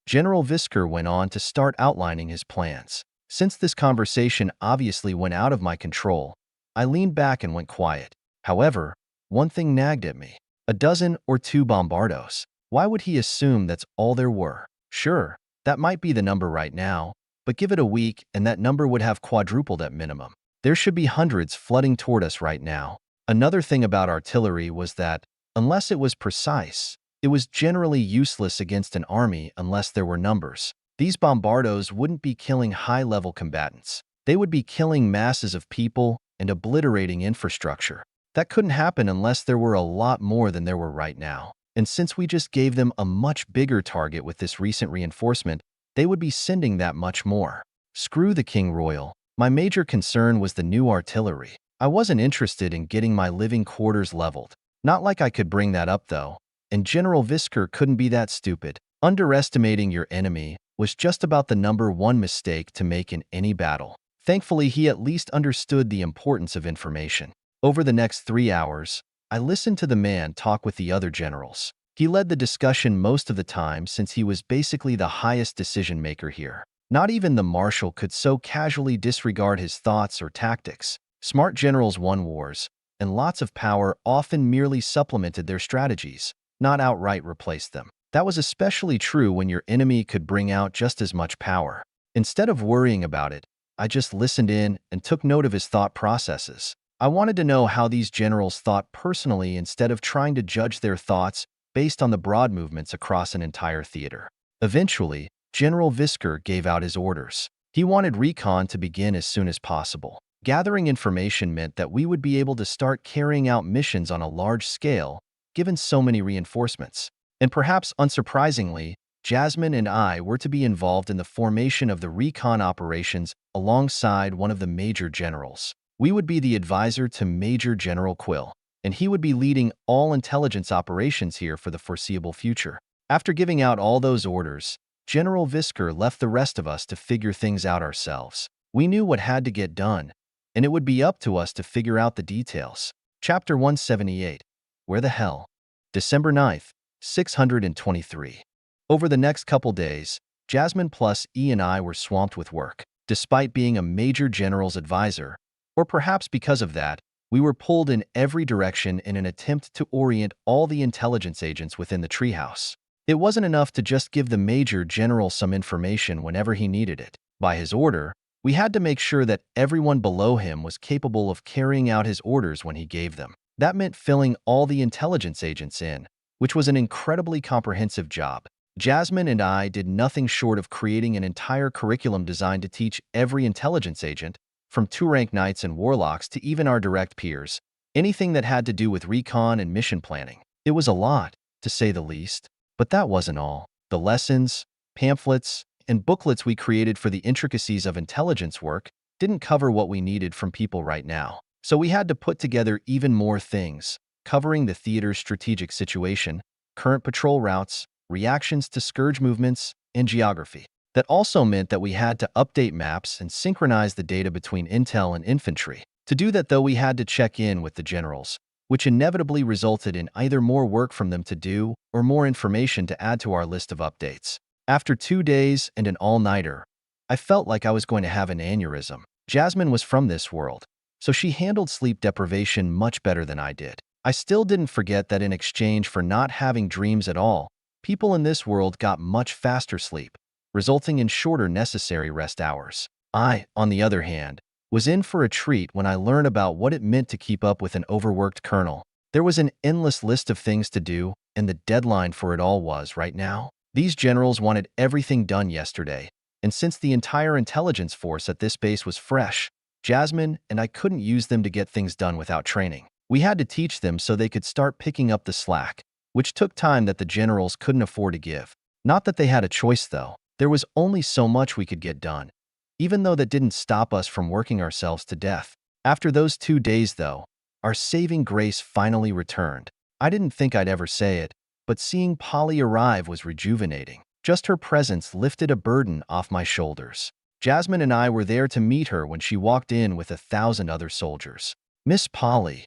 General Visker went on to start outlining his plans. Since this conversation obviously went out of my control, I leaned back and went quiet. However, one thing nagged at me. A dozen or two bombardos. Why would he assume that's all there were? Sure, that might be the number right now, but give it a week and that number would have quadrupled at minimum. There should be hundreds flooding toward us right now. Another thing about artillery was that, unless it was precise, it was generally useless against an army unless there were numbers. These bombardos wouldn't be killing high-level combatants. They would be killing masses of people and obliterating infrastructure. That couldn't happen unless there were a lot more than there were right now. And since we just gave them a much bigger target with this recent reinforcement, they would be sending that much more. Screw the King Royal. My major concern was the new artillery. I wasn't interested in getting my living quarters leveled. Not like I could bring that up though. And General Visker couldn't be that stupid. Underestimating your enemy was just about the number one mistake to make in any battle. Thankfully, he at least understood the importance of information. Over the next 3 hours, I listened to the man talk with the other generals. He led the discussion most of the time since he was basically the highest decision maker here. Not even the marshal could so casually disregard his thoughts or tactics. Smart generals won wars, and lots of power often merely supplemented their strategies, not outright replaced them. That was especially true when your enemy could bring out just as much power. Instead of worrying about it, I just listened in and took note of his thought processes. I wanted to know how these generals thought personally instead of trying to judge their thoughts based on the broad movements across an entire theater. Eventually, General Visker gave out his orders. He wanted recon to begin as soon as possible. Gathering information meant that we would be able to start carrying out missions on a large scale, given so many reinforcements. And perhaps unsurprisingly, Jasmine and I were to be involved in the formation of the recon operations alongside one of the major generals. We would be the advisor to Major General Quill, and he would be leading all intelligence operations here for the foreseeable future. After giving out all those orders, General Visker left the rest of us to figure things out ourselves. We knew what had to get done, and it would be up to us to figure out the details. Chapter 178. Where the Hell? December 9th, 623. Over the next couple days, Jasmine plus E and I were swamped with work. Despite being a major general's advisor, or perhaps because of that, we were pulled in every direction in an attempt to orient all the intelligence agents within the treehouse. It wasn't enough to just give the major general some information whenever he needed it. By his order, we had to make sure that everyone below him was capable of carrying out his orders when he gave them. That meant filling all the intelligence agents in, which was an incredibly comprehensive job. Jasmine and I did nothing short of creating an entire curriculum designed to teach every intelligence agent, from 2-rank knights and warlocks to even our direct peers, anything that had to do with recon and mission planning. It was a lot, to say the least. But that wasn't all. The lessons, pamphlets, and booklets we created for the intricacies of intelligence work didn't cover what we needed from people right now. So we had to put together even more things, covering the theater's strategic situation, current patrol routes, reactions to scourge movements, and geography. That also meant that we had to update maps and synchronize the data between intel and infantry. To do that, though, we had to check in with the generals, which inevitably resulted in either more work from them to do or more information to add to our list of updates. After 2 days and an all-nighter, I felt like I was going to have an aneurysm. Jasmine was from this world, so she handled sleep deprivation much better than I did. I still didn't forget that in exchange for not having dreams at all, people in this world got much faster sleep, resulting in shorter necessary rest hours. I, on the other hand, was in for a treat when I learned about what it meant to keep up with an overworked colonel. There was an endless list of things to do, and the deadline for it all was, right now, these generals wanted everything done yesterday, and since the entire intelligence force at this base was fresh, Jasmine and I couldn't use them to get things done without training. We had to teach them so they could start picking up the slack, which took time that the generals couldn't afford to give. Not that they had a choice, though. There was only so much we could get done, even though that didn't stop us from working ourselves to death. After those 2 days, though, our saving grace finally returned. I didn't think I'd ever say it, but seeing Polly arrive was rejuvenating. Just her presence lifted a burden off my shoulders. Jasmine and I were there to meet her when she walked in with 1,000 other soldiers. "Miss Polly."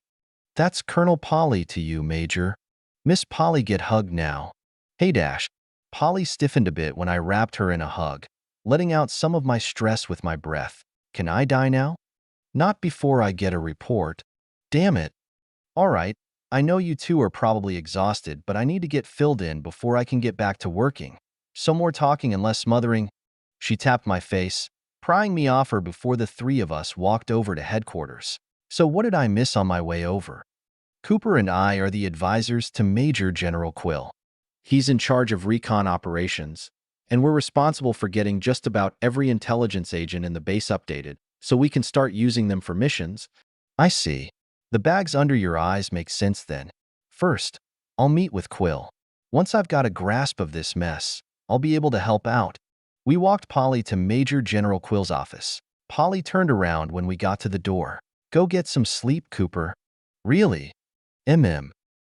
"That's Colonel Polly to you, Major." "Miss Polly, get hugged now." "Hey, Dash." Polly stiffened a bit when I wrapped her in a hug, letting out some of my stress with my breath. "Can I die now?" "Not before I get a report." "Damn it." "All right, I know you two are probably exhausted, but I need to get filled in before I can get back to working. So more talking and less smothering." She tapped my face, prying me off her before the 3 of us walked over to headquarters. So what did I miss on my way over? Cooper and I are the advisors to Major General Quill. He's in charge of recon operations, and we're responsible for getting just about every intelligence agent in the base updated, so we can start using them for missions. I see. The bags under your eyes make sense then. First, I'll meet with Quill. Once I've got a grasp of this mess, I'll be able to help out. We walked Polly to Major General Quill's office. Polly turned around when we got to the door. "Go get some sleep, Cooper." "Really?"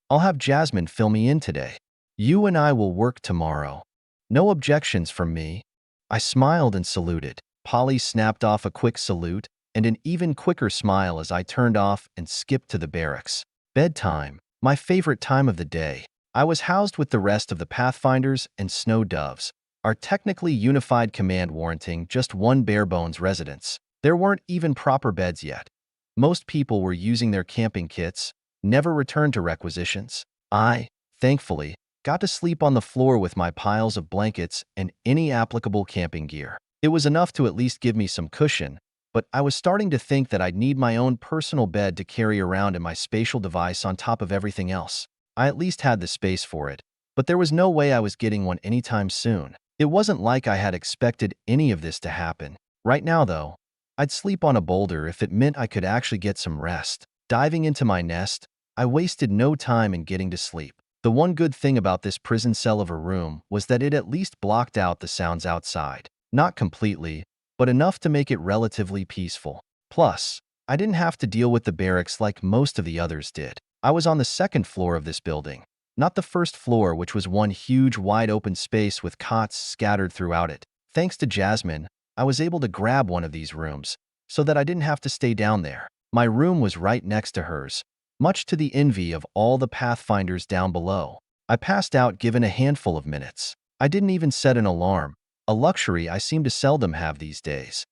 I'll have Jasmine fill me in today. You and I will work tomorrow." "No objections from me." I smiled and saluted. Polly snapped off a quick salute and an even quicker smile as I turned off and skipped to the barracks. Bedtime, my favorite time of the day. I was housed with the rest of the Pathfinders and Snow Doves, our technically unified command warranting just one bare-bones residence. There weren't even proper beds yet. Most people were using their camping kits, never returned to requisitions. I, thankfully, got to sleep on the floor with my piles of blankets and any applicable camping gear. It was enough to at least give me some cushion, but I was starting to think that I'd need my own personal bed to carry around in my spatial device on top of everything else. I at least had the space for it, but there was no way I was getting one anytime soon. It wasn't like I had expected any of this to happen. Right now, though, I'd sleep on a boulder if it meant I could actually get some rest. Diving into my nest, I wasted no time in getting to sleep. The one good thing about this prison cell of a room was that it at least blocked out the sounds outside. Not completely, but enough to make it relatively peaceful. Plus, I didn't have to deal with the barracks like most of the others did. I was on the 2nd floor of this building, not the 1st floor, which was one huge wide open space with cots scattered throughout it. Thanks to Jasmine, I was able to grab one of these rooms, so that I didn't have to stay down there. My room was right next to hers, much to the envy of all the Pathfinders down below. I passed out given a handful of minutes. I didn't even set an alarm, a luxury I seem to seldom have these days.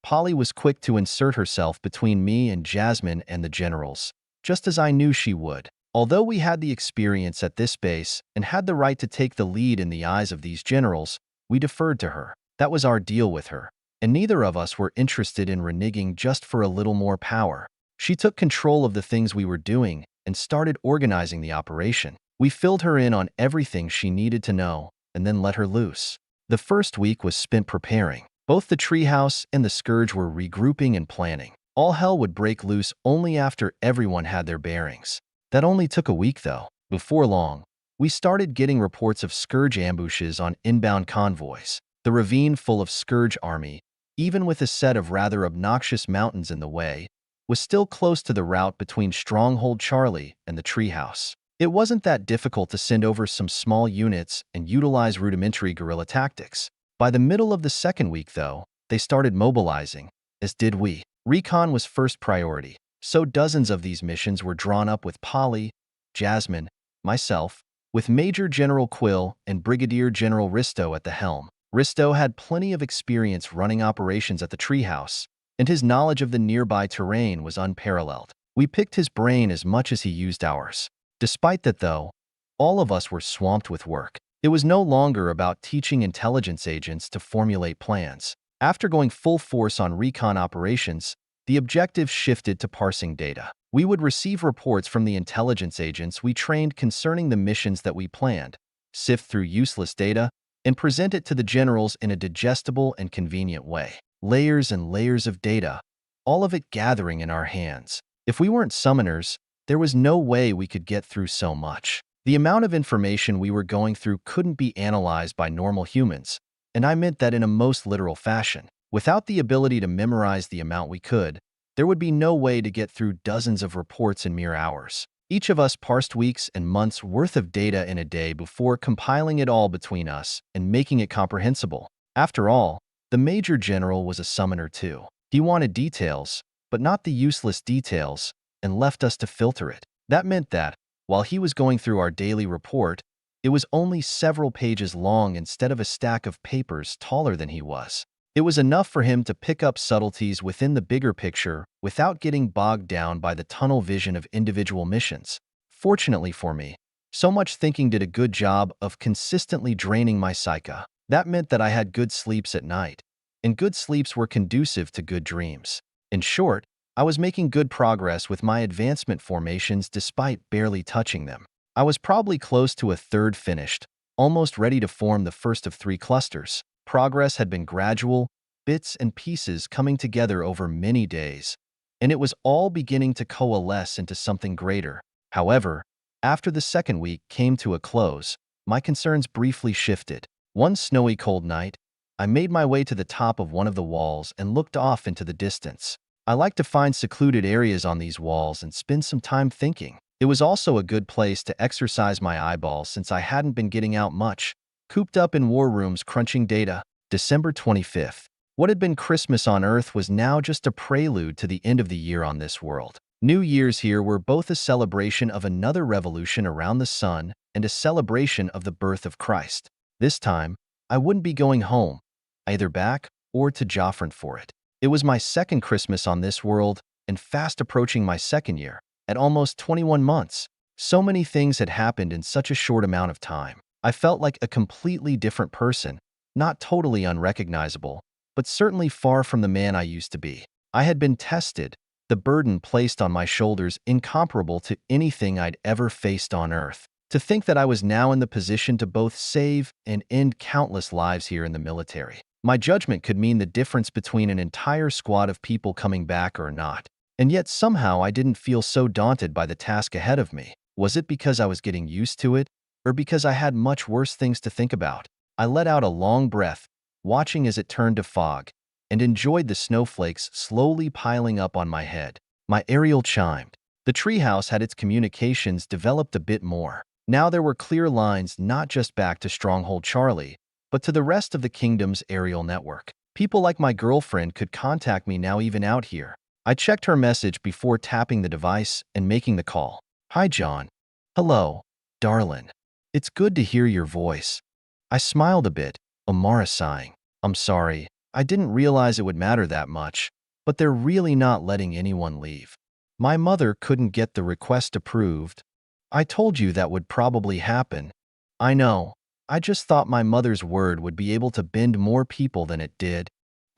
Polly was quick to insert herself between me and Jasmine and the generals, just as I knew she would. Although we had the experience at this base and had the right to take the lead in the eyes of these generals, we deferred to her. That was our deal with her, and neither of us were interested in reneging just for a little more power. She took control of the things we were doing and started organizing the operation. We filled her in on everything she needed to know and then let her loose. The first week was spent preparing. Both the treehouse and the scourge were regrouping and planning. All hell would break loose only after everyone had their bearings. That only took a week, though. Before long, we started getting reports of Scourge ambushes on inbound convoys. The ravine full of Scourge army, even with a set of rather obnoxious mountains in the way, was still close to the route between Stronghold Charlie and the treehouse. It wasn't that difficult to send over some small units and utilize rudimentary guerrilla tactics. By the middle of the second week, though, they started mobilizing, as did we. Recon was first priority, so dozens of these missions were drawn up with Polly, Jasmine, myself, with Major General Quill and Brigadier General Risto at the helm. Risto had plenty of experience running operations at the treehouse, and his knowledge of the nearby terrain was unparalleled. We picked his brain as much as he used ours. Despite that, though, all of us were swamped with work. It was no longer about teaching intelligence agents to formulate plans. After going full force on recon operations, the objective shifted to parsing data. We would receive reports from the intelligence agents we trained concerning the missions that we planned, sift through useless data, and present it to the generals in a digestible and convenient way. Layers and layers of data, all of it gathering in our hands. If we weren't summoners, there was no way we could get through so much. The amount of information we were going through couldn't be analyzed by normal humans, and I meant that in a most literal fashion. Without the ability to memorize the amount we could, there would be no way to get through dozens of reports in mere hours. Each of us parsed weeks and months worth of data in a day before compiling it all between us and making it comprehensible. After all, the Major General was a summoner too. He wanted details, but not the useless details, and left us to filter it. That meant that, while he was going through our daily report, it was only several pages long instead of a stack of papers taller than he was. It was enough for him to pick up subtleties within the bigger picture without getting bogged down by the tunnel vision of individual missions. Fortunately for me, so much thinking did a good job of consistently draining my psyche. That meant that I had good sleeps at night, and good sleeps were conducive to good dreams. In short, I was making good progress with my advancement formations despite barely touching them. I was probably close to a third finished, almost ready to form the first of 3 clusters. Progress had been gradual, bits and pieces coming together over many days, and it was all beginning to coalesce into something greater. However, after the second week came to a close, my concerns briefly shifted. One snowy cold night, I made my way to the top of one of the walls and looked off into the distance. I like to find secluded areas on these walls and spend some time thinking. It was also a good place to exercise my eyeballs since I hadn't been getting out much, cooped up in war rooms crunching data. December 25th. What had been Christmas on Earth was now just a prelude to the end of the year on this world. New Year's here were both a celebration of another revolution around the sun and a celebration of the birth of Christ. This time, I wouldn't be going home, either back or to Joffrey for it. It was my second Christmas on this world and fast approaching my second year. At almost 21 months, so many things had happened in such a short amount of time. I felt like a completely different person, not totally unrecognizable, but certainly far from the man I used to be. I had been tested, the burden placed on my shoulders incomparable to anything I'd ever faced on Earth. To think that I was now in the position to both save and end countless lives here in the military. My judgment could mean the difference between an entire squad of people coming back or not. And yet somehow I didn't feel so daunted by the task ahead of me. Was it because I was getting used to it, or because I had much worse things to think about? I let out a long breath, watching as it turned to fog, and enjoyed the snowflakes slowly piling up on my head. My aerial chimed. The treehouse had its communications developed a bit more. Now there were clear lines not just back to Stronghold Charlie, but to the rest of the kingdom's aerial network. People like my girlfriend could contact me now even out here. I checked her message before tapping the device and making the call. Hi, John. Hello, darling. It's good to hear your voice. I smiled a bit, Amara sighing. I'm sorry, I didn't realize it would matter that much, but they're really not letting anyone leave. My mother couldn't get the request approved. I told you that would probably happen. I know. I just thought my mother's word would be able to bend more people than it did.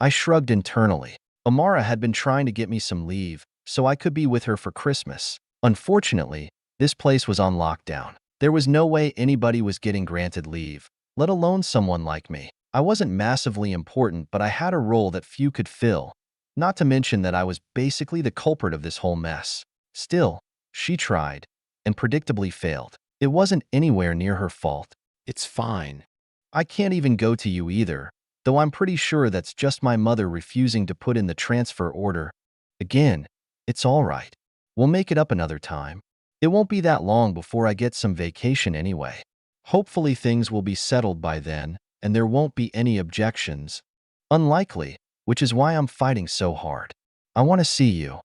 I shrugged internally. Amara had been trying to get me some leave, so I could be with her for Christmas. Unfortunately, this place was on lockdown. There was no way anybody was getting granted leave, let alone someone like me. I wasn't massively important, but I had a role that few could fill, Not to mention that I was basically the culprit of this whole mess. Still, she tried, and predictably failed. It wasn't anywhere near her fault. It's fine. I can't even go to you either, though I'm pretty sure that's just my mother refusing to put in the transfer order. Again, it's all right. We'll make it up another time. It won't be that long before I get some vacation anyway. Hopefully things will be settled by then, and there won't be any objections. Unlikely, which is why I'm fighting so hard. I want to see you.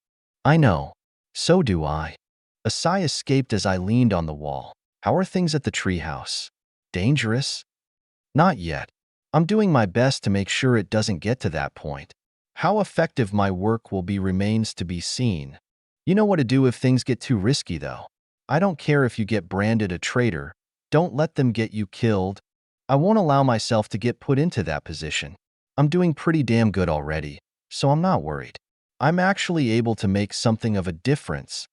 I know. So do I. A sigh escaped as I leaned on the wall. How are things at the treehouse? Dangerous? Not yet. I'm doing my best to make sure it doesn't get to that point. How effective my work will be remains to be seen. You know what to do if things get too risky, though. I don't care if you get branded a traitor. Don't let them get you killed. I won't allow myself to get put into that position. I'm doing pretty damn good already, so I'm not worried. I'm actually able to make something of a difference.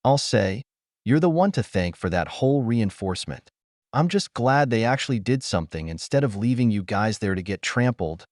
I'll say, you're the one to thank for that whole reinforcement. I'm just glad they actually did something instead of leaving you guys there to get trampled.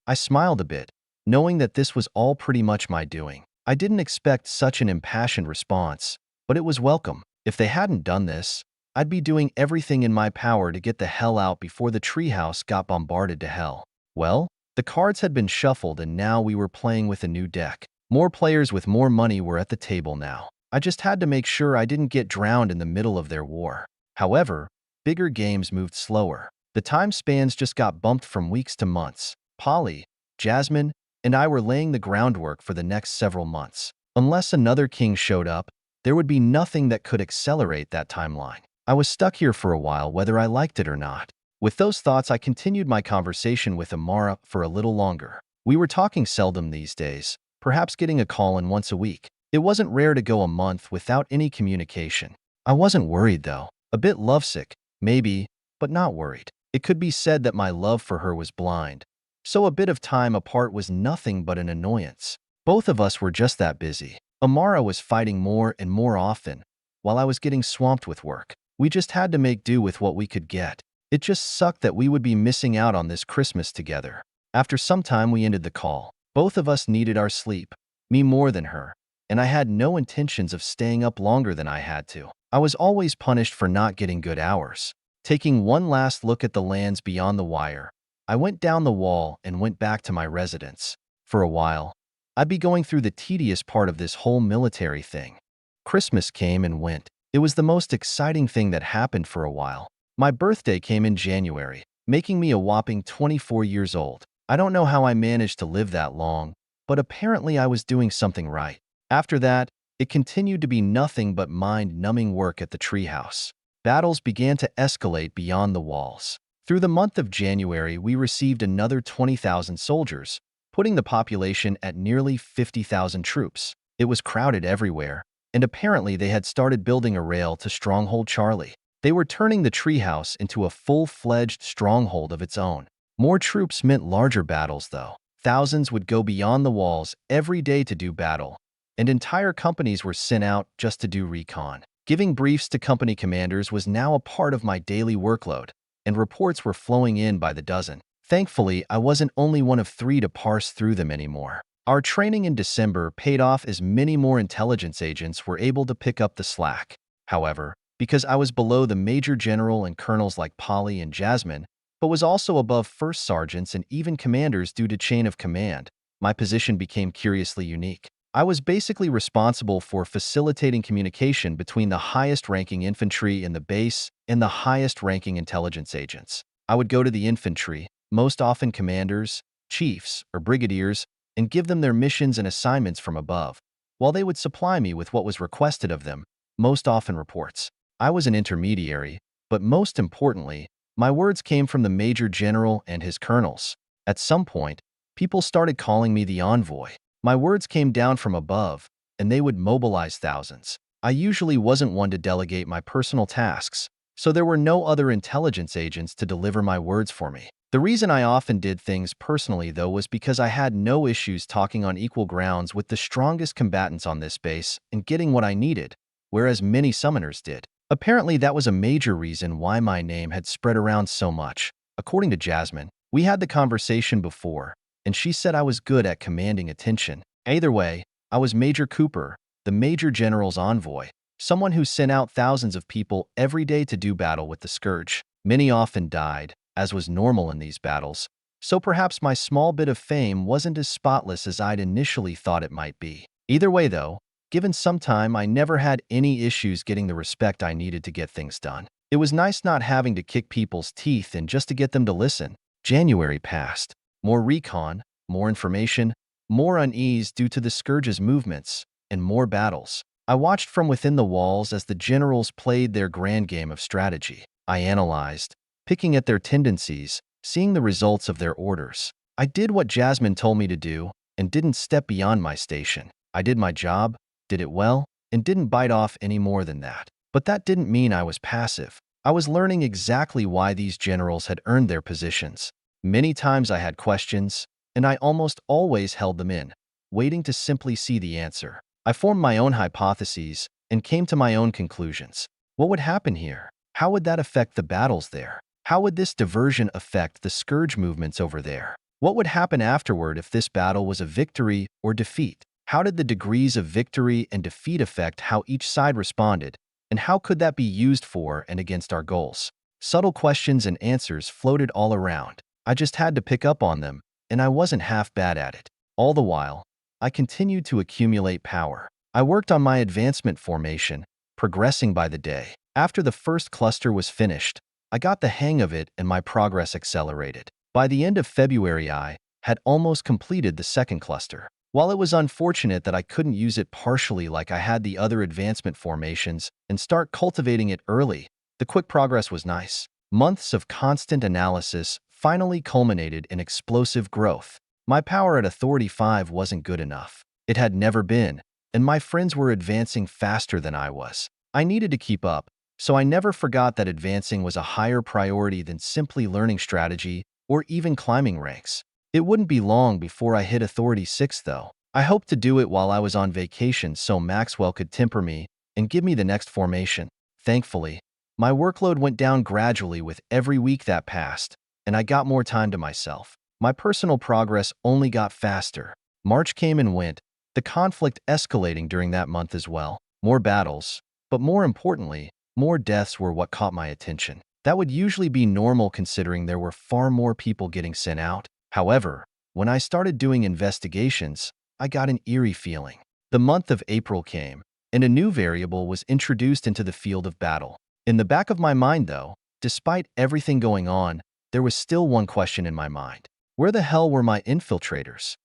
I smiled a bit, knowing that this was all pretty much my doing. I didn't expect such an impassioned response, but it was welcome. If they hadn't done this, I'd be doing everything in my power to get the hell out before the treehouse got bombarded to hell. Well, the cards had been shuffled and now we were playing with a new deck. More players with more money were at the table now. I just had to make sure I didn't get drowned in the middle of their war. However, bigger games moved slower. The time spans just got bumped from weeks to months. Polly, Jasmine, and I were laying the groundwork for the next several months. Unless another king showed up, there would be nothing that could accelerate that timeline. I was stuck here for a while whether I liked it or not. With those thoughts, I continued my conversation with Amara for a little longer. We were talking seldom these days, perhaps getting a call in once a week. It wasn't rare to go a month without any communication. I wasn't worried though. A bit lovesick, maybe, but not worried. It could be said that my love for her was blind, so a bit of time apart was nothing but an annoyance. Both of us were just that busy. Amara was fighting more and more often, while I was getting swamped with work. We just had to make do with what we could get. It just sucked that we would be missing out on this Christmas together. After some time, we ended the call. Both of us needed our sleep, me more than her, and I had no intentions of staying up longer than I had to. I was always punished for not getting good hours. Taking one last look at the lands beyond the wire, I went down the wall and went back to my residence. For a while, I'd be going through the tedious part of this whole military thing. Christmas came and went. It was the most exciting thing that happened for a while. My birthday came in January, making me a whopping 24 years old. I don't know how I managed to live that long, but apparently I was doing something right. After that, it continued to be nothing but mind-numbing work at the treehouse. Battles began to escalate beyond the walls. Through the month of January, we received another 20,000 soldiers, putting the population at nearly 50,000 troops. It was crowded everywhere, and apparently they had started building a rail to Stronghold Charlie. They were turning the treehouse into a full-fledged stronghold of its own. More troops meant larger battles, though. Thousands would go beyond the walls every day to do battle, and entire companies were sent out just to do recon. Giving briefs to company commanders was now a part of my daily workload, and reports were flowing in by the dozen. Thankfully, I wasn't only one of 3 to parse through them anymore. Our training in December paid off as many more intelligence agents were able to pick up the slack. However, because I was below the major general and colonels like Polly and Jasmine, but was also above first sergeants and even commanders due to chain of command, my position became curiously unique. I was basically responsible for facilitating communication between the highest-ranking infantry in the base and the highest-ranking intelligence agents. I would go to the infantry, most often commanders, chiefs, or brigadiers, and give them their missions and assignments from above, while they would supply me with what was requested of them, most often reports. I was an intermediary, but most importantly, my words came from the major general and his colonels. At some point, people started calling me the envoy. My words came down from above, and they would mobilize thousands. I usually wasn't one to delegate my personal tasks, so there were no other intelligence agents to deliver my words for me. The reason I often did things personally, though, was because I had no issues talking on equal grounds with the strongest combatants on this base and getting what I needed, whereas many summoners did. Apparently, that was a major reason why my name had spread around so much. According to Jasmine, we had the conversation before, and she said I was good at commanding attention. Either way, I was Major Cooper, the Major General's envoy, someone who sent out thousands of people every day to do battle with the Scourge. Many often died, as was normal in these battles, so perhaps my small bit of fame wasn't as spotless as I'd initially thought it might be. Either way, though, given some time, I never had any issues getting the respect I needed to get things done. It was nice not having to kick people's teeth in just to get them to listen. January passed. More recon, more information, more unease due to the Scourge's movements, and more battles. I watched from within the walls as the generals played their grand game of strategy. I analyzed, picking at their tendencies, seeing the results of their orders. I did what Jasmine told me to do and didn't step beyond my station. I did my job, did it well, and didn't bite off any more than that. But that didn't mean I was passive. I was learning exactly why these generals had earned their positions. Many times I had questions, and I almost always held them in, waiting to simply see the answer. I formed my own hypotheses and came to my own conclusions. What would happen here? How would that affect the battles there? How would this diversion affect the Scourge movements over there? What would happen afterward if this battle was a victory or defeat? How did the degrees of victory and defeat affect how each side responded, and how could that be used for and against our goals? Subtle questions and answers floated all around. I just had to pick up on them, and I wasn't half bad at it. All the while, I continued to accumulate power. I worked on my advancement formation, progressing by the day. After the first cluster was finished, I got the hang of it and my progress accelerated. By the end of February, I had almost completed the second cluster. While it was unfortunate that I couldn't use it partially like I had the other advancement formations and start cultivating it early, the quick progress was nice. Months of constant analysis finally culminated in explosive growth. My power at Authority 5 wasn't good enough. It had never been, and my friends were advancing faster than I was. I needed to keep up, so I never forgot that advancing was a higher priority than simply learning strategy or even climbing ranks. It wouldn't be long before I hit Authority 6, though. I hoped to do it while I was on vacation so Maxwell could temper me and give me the next formation. Thankfully, my workload went down gradually with every week that passed, and I got more time to myself. My personal progress only got faster. March came and went, the conflict escalating during that month as well. More battles, but more importantly, more deaths were what caught my attention. That would usually be normal considering there were far more people getting sent out. However, when I started doing investigations, I got an eerie feeling. The month of April came, and a new variable was introduced into the field of battle. In the back of my mind, though, despite everything going on, there was still one question in my mind. Where the hell were my infiltrators?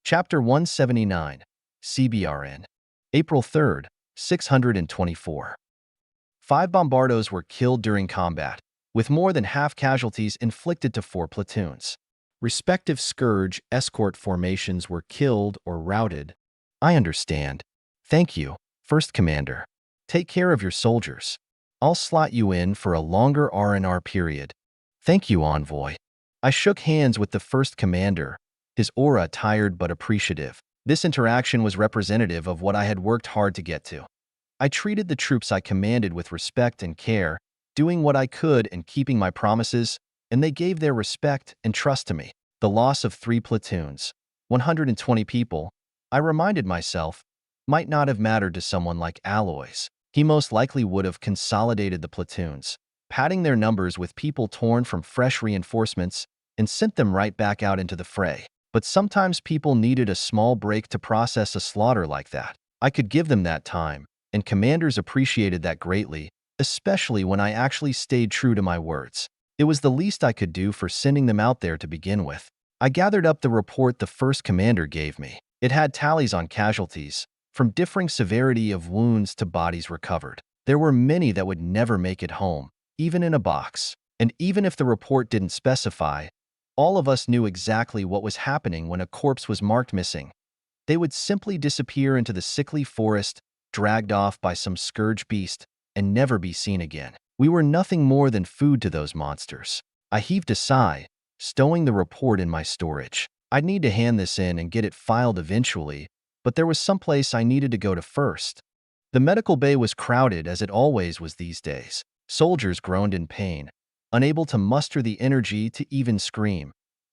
Chapter 179, CBRN. April 3rd, 624. 5 bombardos were killed during combat, with more than half casualties inflicted to 4 platoons. Respective Scourge escort formations were killed or routed. I understand. Thank you, First Commander. Take care of your soldiers. I'll slot you in for a longer R&R period. Thank you, Envoy. I shook hands with the First Commander, his aura tired but appreciative. This interaction was representative of what I had worked hard to get to. I treated the troops I commanded with respect and care, doing what I could and keeping my promises, and they gave their respect and trust to me. The loss of 3 platoons, 120 people, I reminded myself, might not have mattered to someone like Aloys. He most likely would have consolidated the platoons, padding their numbers with people torn from fresh reinforcements, and sent them right back out into the fray. But sometimes people needed a small break to process a slaughter like that. I could give them that time, and commanders appreciated that greatly, especially when I actually stayed true to my words. It was the least I could do for sending them out there to begin with. I gathered up the report the First Commander gave me. It had tallies on casualties, from differing severity of wounds to bodies recovered. There were many that would never make it home, even in a box. And even if the report didn't specify, all of us knew exactly what was happening when a corpse was marked missing. They would simply disappear into the sickly forest, dragged off by some scourge beast, and never be seen again. We were nothing more than food to those monsters. I heaved a sigh, stowing the report in my storage. I'd need to hand this in and get it filed eventually, but there was someplace I needed to go to first. The medical bay was crowded as it always was these days. Soldiers groaned in pain, unable to muster the energy to even scream,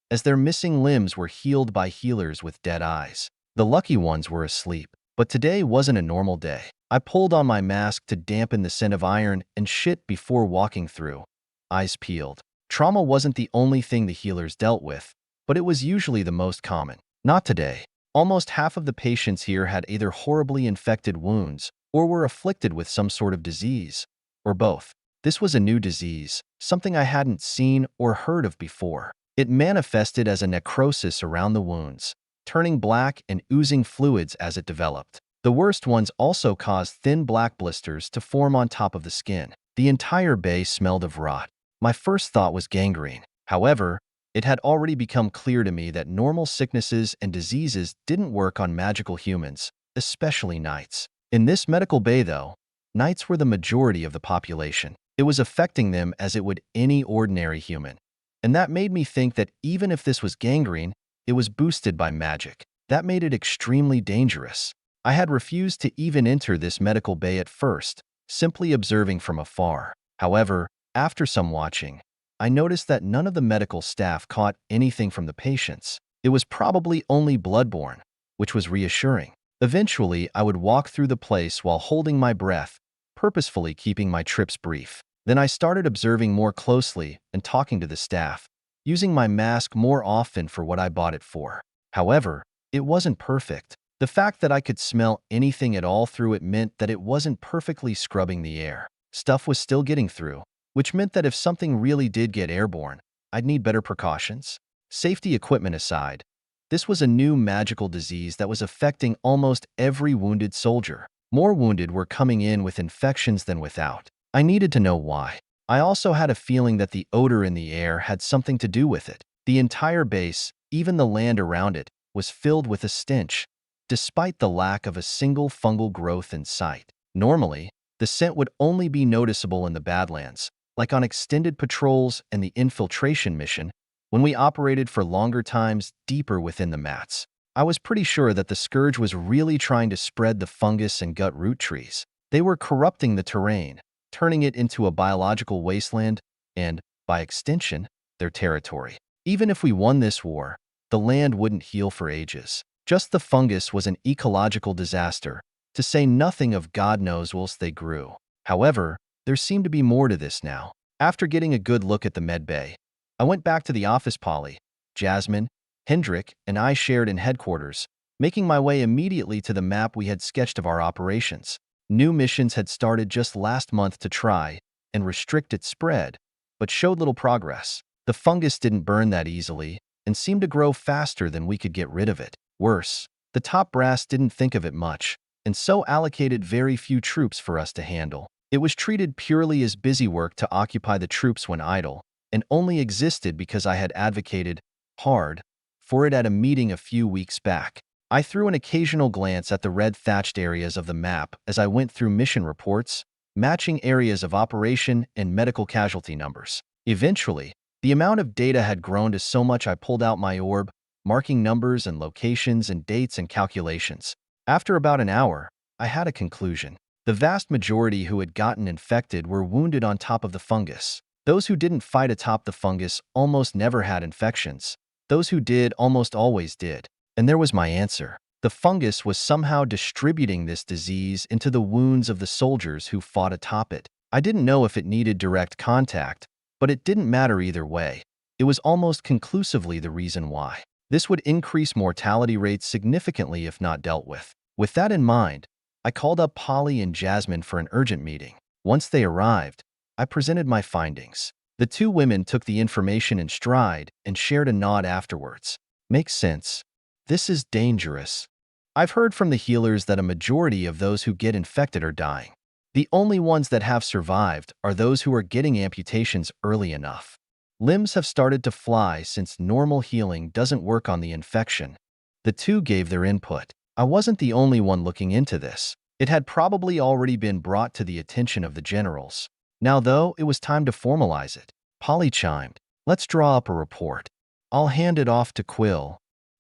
as their missing limbs were healed by healers with dead eyes. The lucky ones were asleep. But today wasn't a normal day. I pulled on my mask to dampen the scent of iron and shit before walking through, eyes peeled. Trauma wasn't the only thing the healers dealt with, but it was usually the most common. Not today. Almost half of the patients here had either horribly infected wounds or were afflicted with some sort of disease, or both. This was a new disease, something I hadn't seen or heard of before. It manifested as a necrosis around the wounds, turning black and oozing fluids as it developed. The worst ones also caused thin black blisters to form on top of the skin. The entire bay smelled of rot. My first thought was gangrene. However, it had already become clear to me that normal sicknesses and diseases didn't work on magical humans, especially knights. In this medical bay, though, knights were the majority of the population. It was affecting them as it would any ordinary human. And that made me think that even if this was gangrene, it was boosted by magic. That made it extremely dangerous. I had refused to even enter this medical bay at first, simply observing from afar. However, after some watching, I noticed that none of the medical staff caught anything from the patients. It was probably only bloodborne, which was reassuring. Eventually, I would walk through the place while holding my breath, purposefully keeping my trips brief. Then I started observing more closely and talking to the staff, using my mask more often for what I bought it for. However, it wasn't perfect. The fact that I could smell anything at all through it meant that it wasn't perfectly scrubbing the air. Stuff was still getting through, which meant that if something really did get airborne, I'd need better precautions. Safety equipment aside, this was a new magical disease that was affecting almost every wounded soldier. More wounded were coming in with infections than without. I needed to know why. I also had a feeling that the odor in the air had something to do with it. The entire base, even the land around it, was filled with a stench, despite the lack of a single fungal growth in sight. Normally, the scent would only be noticeable in the Badlands, like on extended patrols and the infiltration mission, when we operated for longer times deeper within the mats. I was pretty sure that the scourge was really trying to spread the fungus and gut root trees. They were corrupting the terrain, turning it into a biological wasteland and, by extension, their territory. Even if we won this war, the land wouldn't heal for ages. Just the fungus was an ecological disaster, to say nothing of God knows whilst they grew. However, there seemed to be more to this now. After getting a good look at the med bay, I went back to the office. Polly, Jasmine, Hendrik, and I shared in headquarters, making my way immediately to the map we had sketched of our operations. New missions had started just last month to try and restrict its spread, but showed little progress. The fungus didn't burn that easily and seemed to grow faster than we could get rid of it. Worse, the top brass didn't think of it much, and so allocated very few troops for us to handle. It was treated purely as busy work to occupy the troops when idle, and only existed because I had advocated hard for it at a meeting a few weeks back. I threw an occasional glance at the red thatched areas of the map as I went through mission reports, matching areas of operation and medical casualty numbers. Eventually, the amount of data had grown to so much I pulled out my orb, marking numbers and locations and dates and calculations. After about an hour, I had a conclusion. The vast majority who had gotten infected were wounded on top of the fungus. Those who didn't fight atop the fungus almost never had infections. Those who did almost always did. And there was my answer. The fungus was somehow distributing this disease into the wounds of the soldiers who fought atop it. I didn't know if it needed direct contact, but it didn't matter either way. It was almost conclusively the reason why. This would increase mortality rates significantly if not dealt with. With that in mind, I called up Polly and Jasmine for an urgent meeting. Once they arrived, I presented my findings. The two women took the information in stride and shared a nod afterwards. Makes sense. This is dangerous. I've heard from the healers that a majority of those who get infected are dying. The only ones that have survived are those who are getting amputations early enough. Limbs have started to fly since normal healing doesn't work on the infection. The two gave their input. I wasn't the only one looking into this. It had probably already been brought to the attention of the generals. Now, though, it was time to formalize it. Polly chimed. Let's draw up a report. I'll hand it off to Quill.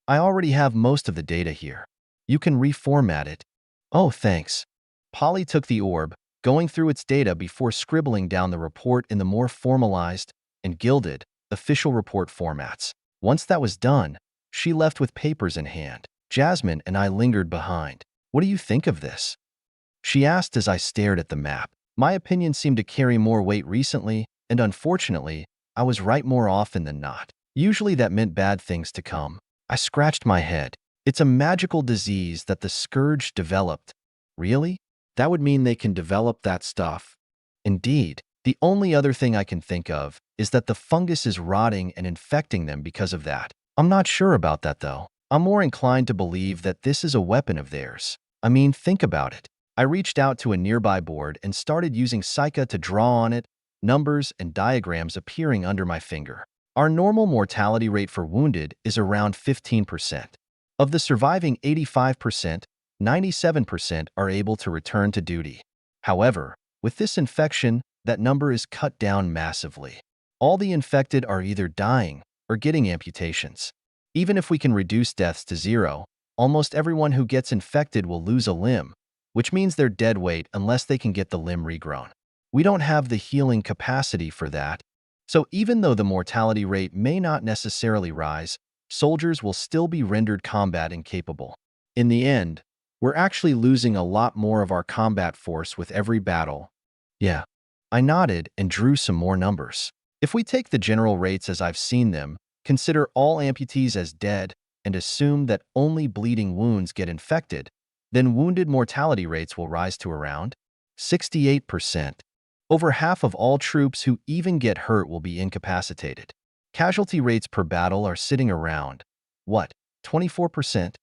I already have most of the data here. You can reformat it. Oh, thanks. Polly took the orb, going through its data before scribbling down the report in the more formalized and gilded official report formats. Once that was done, she left with papers in hand. Jasmine and I lingered behind. What do you think of this? She asked as I stared at the map. My opinion seemed to carry more weight recently, and unfortunately, I was right more often than not. Usually that meant bad things to come. I scratched my head. It's a magical disease that the Scourge developed. Really? That would mean they can develop that stuff. Indeed. The only other thing I can think of is that the fungus is rotting and infecting them because of that. I'm not sure about that though. I'm more inclined to believe that this is a weapon of theirs. I mean, think about it. I reached out to a nearby board and started using Isekai to draw on it, numbers and diagrams appearing under my finger. Our normal mortality rate for wounded is around 15%. Of the surviving 85%, 97% are able to return to duty. However, with this infection, that number is cut down massively. All the infected are either dying or getting amputations. Even if we can reduce deaths to zero, almost everyone who gets infected will lose a limb, which means they're dead weight unless they can get the limb regrown. We don't have the healing capacity for that, so even though the mortality rate may not necessarily rise, soldiers will still be rendered combat incapable. In the end, we're actually losing a lot more of our combat force with every battle. Yeah. I nodded and drew some more numbers. If we take the general rates as I've seen them, consider all amputees as dead, and assume that only bleeding wounds get infected, then wounded mortality rates will rise to around 68%. Over half of all troops who even get hurt will be incapacitated. Casualty rates per battle are sitting around, what, 24%?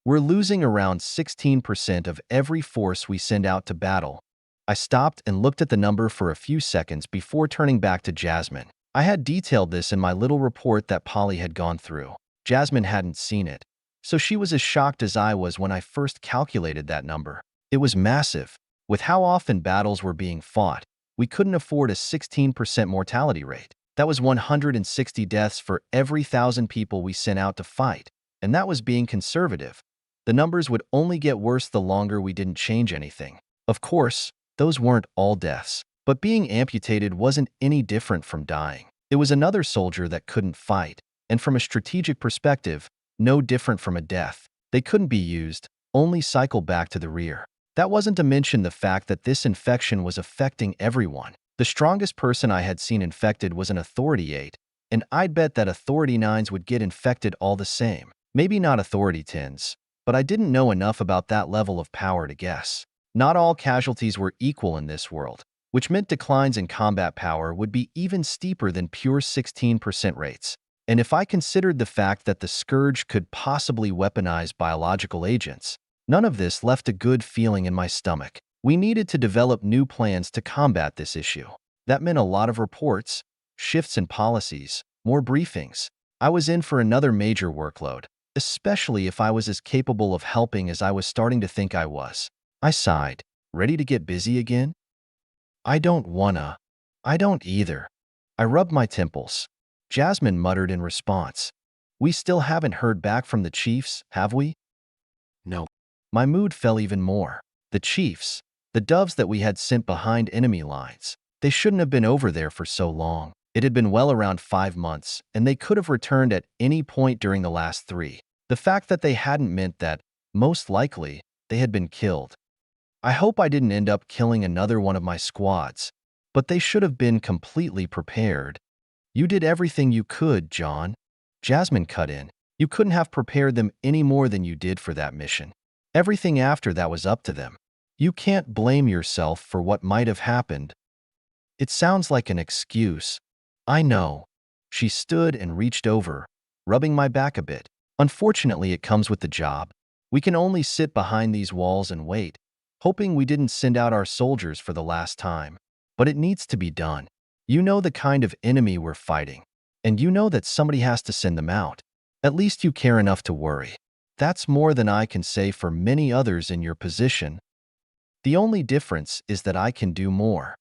We're losing around 16% of every force we send out to battle. I stopped and looked at the number for a few seconds before turning back to Jasmine. I had detailed this in my little report that Polly had gone through. Jasmine hadn't seen it, so she was as shocked as I was when I first calculated that number. It was massive. With how often battles were being fought, we couldn't afford a 16% mortality rate. That was 160 deaths for every 1,000 people we sent out to fight, and that was being conservative. The numbers would only get worse the longer we didn't change anything. Of course, those weren't all deaths, but being amputated wasn't any different from dying. It was another soldier that couldn't fight, and from a strategic perspective, no different from a death. They couldn't be used, only cycle back to the rear. That wasn't to mention the fact that this infection was affecting everyone. The strongest person I had seen infected was an Authority 8, and I'd bet that Authority 9s would get infected all the same. Maybe not Authority 10s, but I didn't know enough about that level of power to guess. Not all casualties were equal in this world, which meant declines in combat power would be even steeper than pure 16% rates. And if I considered the fact that the Scourge could possibly weaponize biological agents, none of this left a good feeling in my stomach. We needed to develop new plans to combat this issue. That meant a lot of reports, shifts in policies, more briefings. I was in for another major workload, especially if I was as capable of helping as I was starting to think I was. I sighed. Ready to get busy again? I don't either. I rubbed my temples. Jasmine muttered in response. We still haven't heard back from the chiefs, have we? No. My mood fell even more. The chiefs, the doves that we had sent behind enemy lines, they shouldn't have been over there for so long. It had been well around 5 months, and they could have returned at any point during the last 3. The fact that they hadn't meant that, most likely, they had been killed. I hope I didn't end up killing another one of my squads, but they should have been completely prepared. You did everything you could, John. Jasmine cut in. You couldn't have prepared them any more than you did for that mission. Everything after that was up to them. You can't blame yourself for what might have happened. It sounds like an excuse. I know. She stood and reached over, rubbing my back a bit. Unfortunately, it comes with the job. We can only sit behind these walls and wait, hoping we didn't send out our soldiers for the last time. But it needs to be done. You know the kind of enemy we're fighting, and you know that somebody has to send them out. At least you care enough to worry. That's more than I can say for many others in your position. The only difference is that I can do more.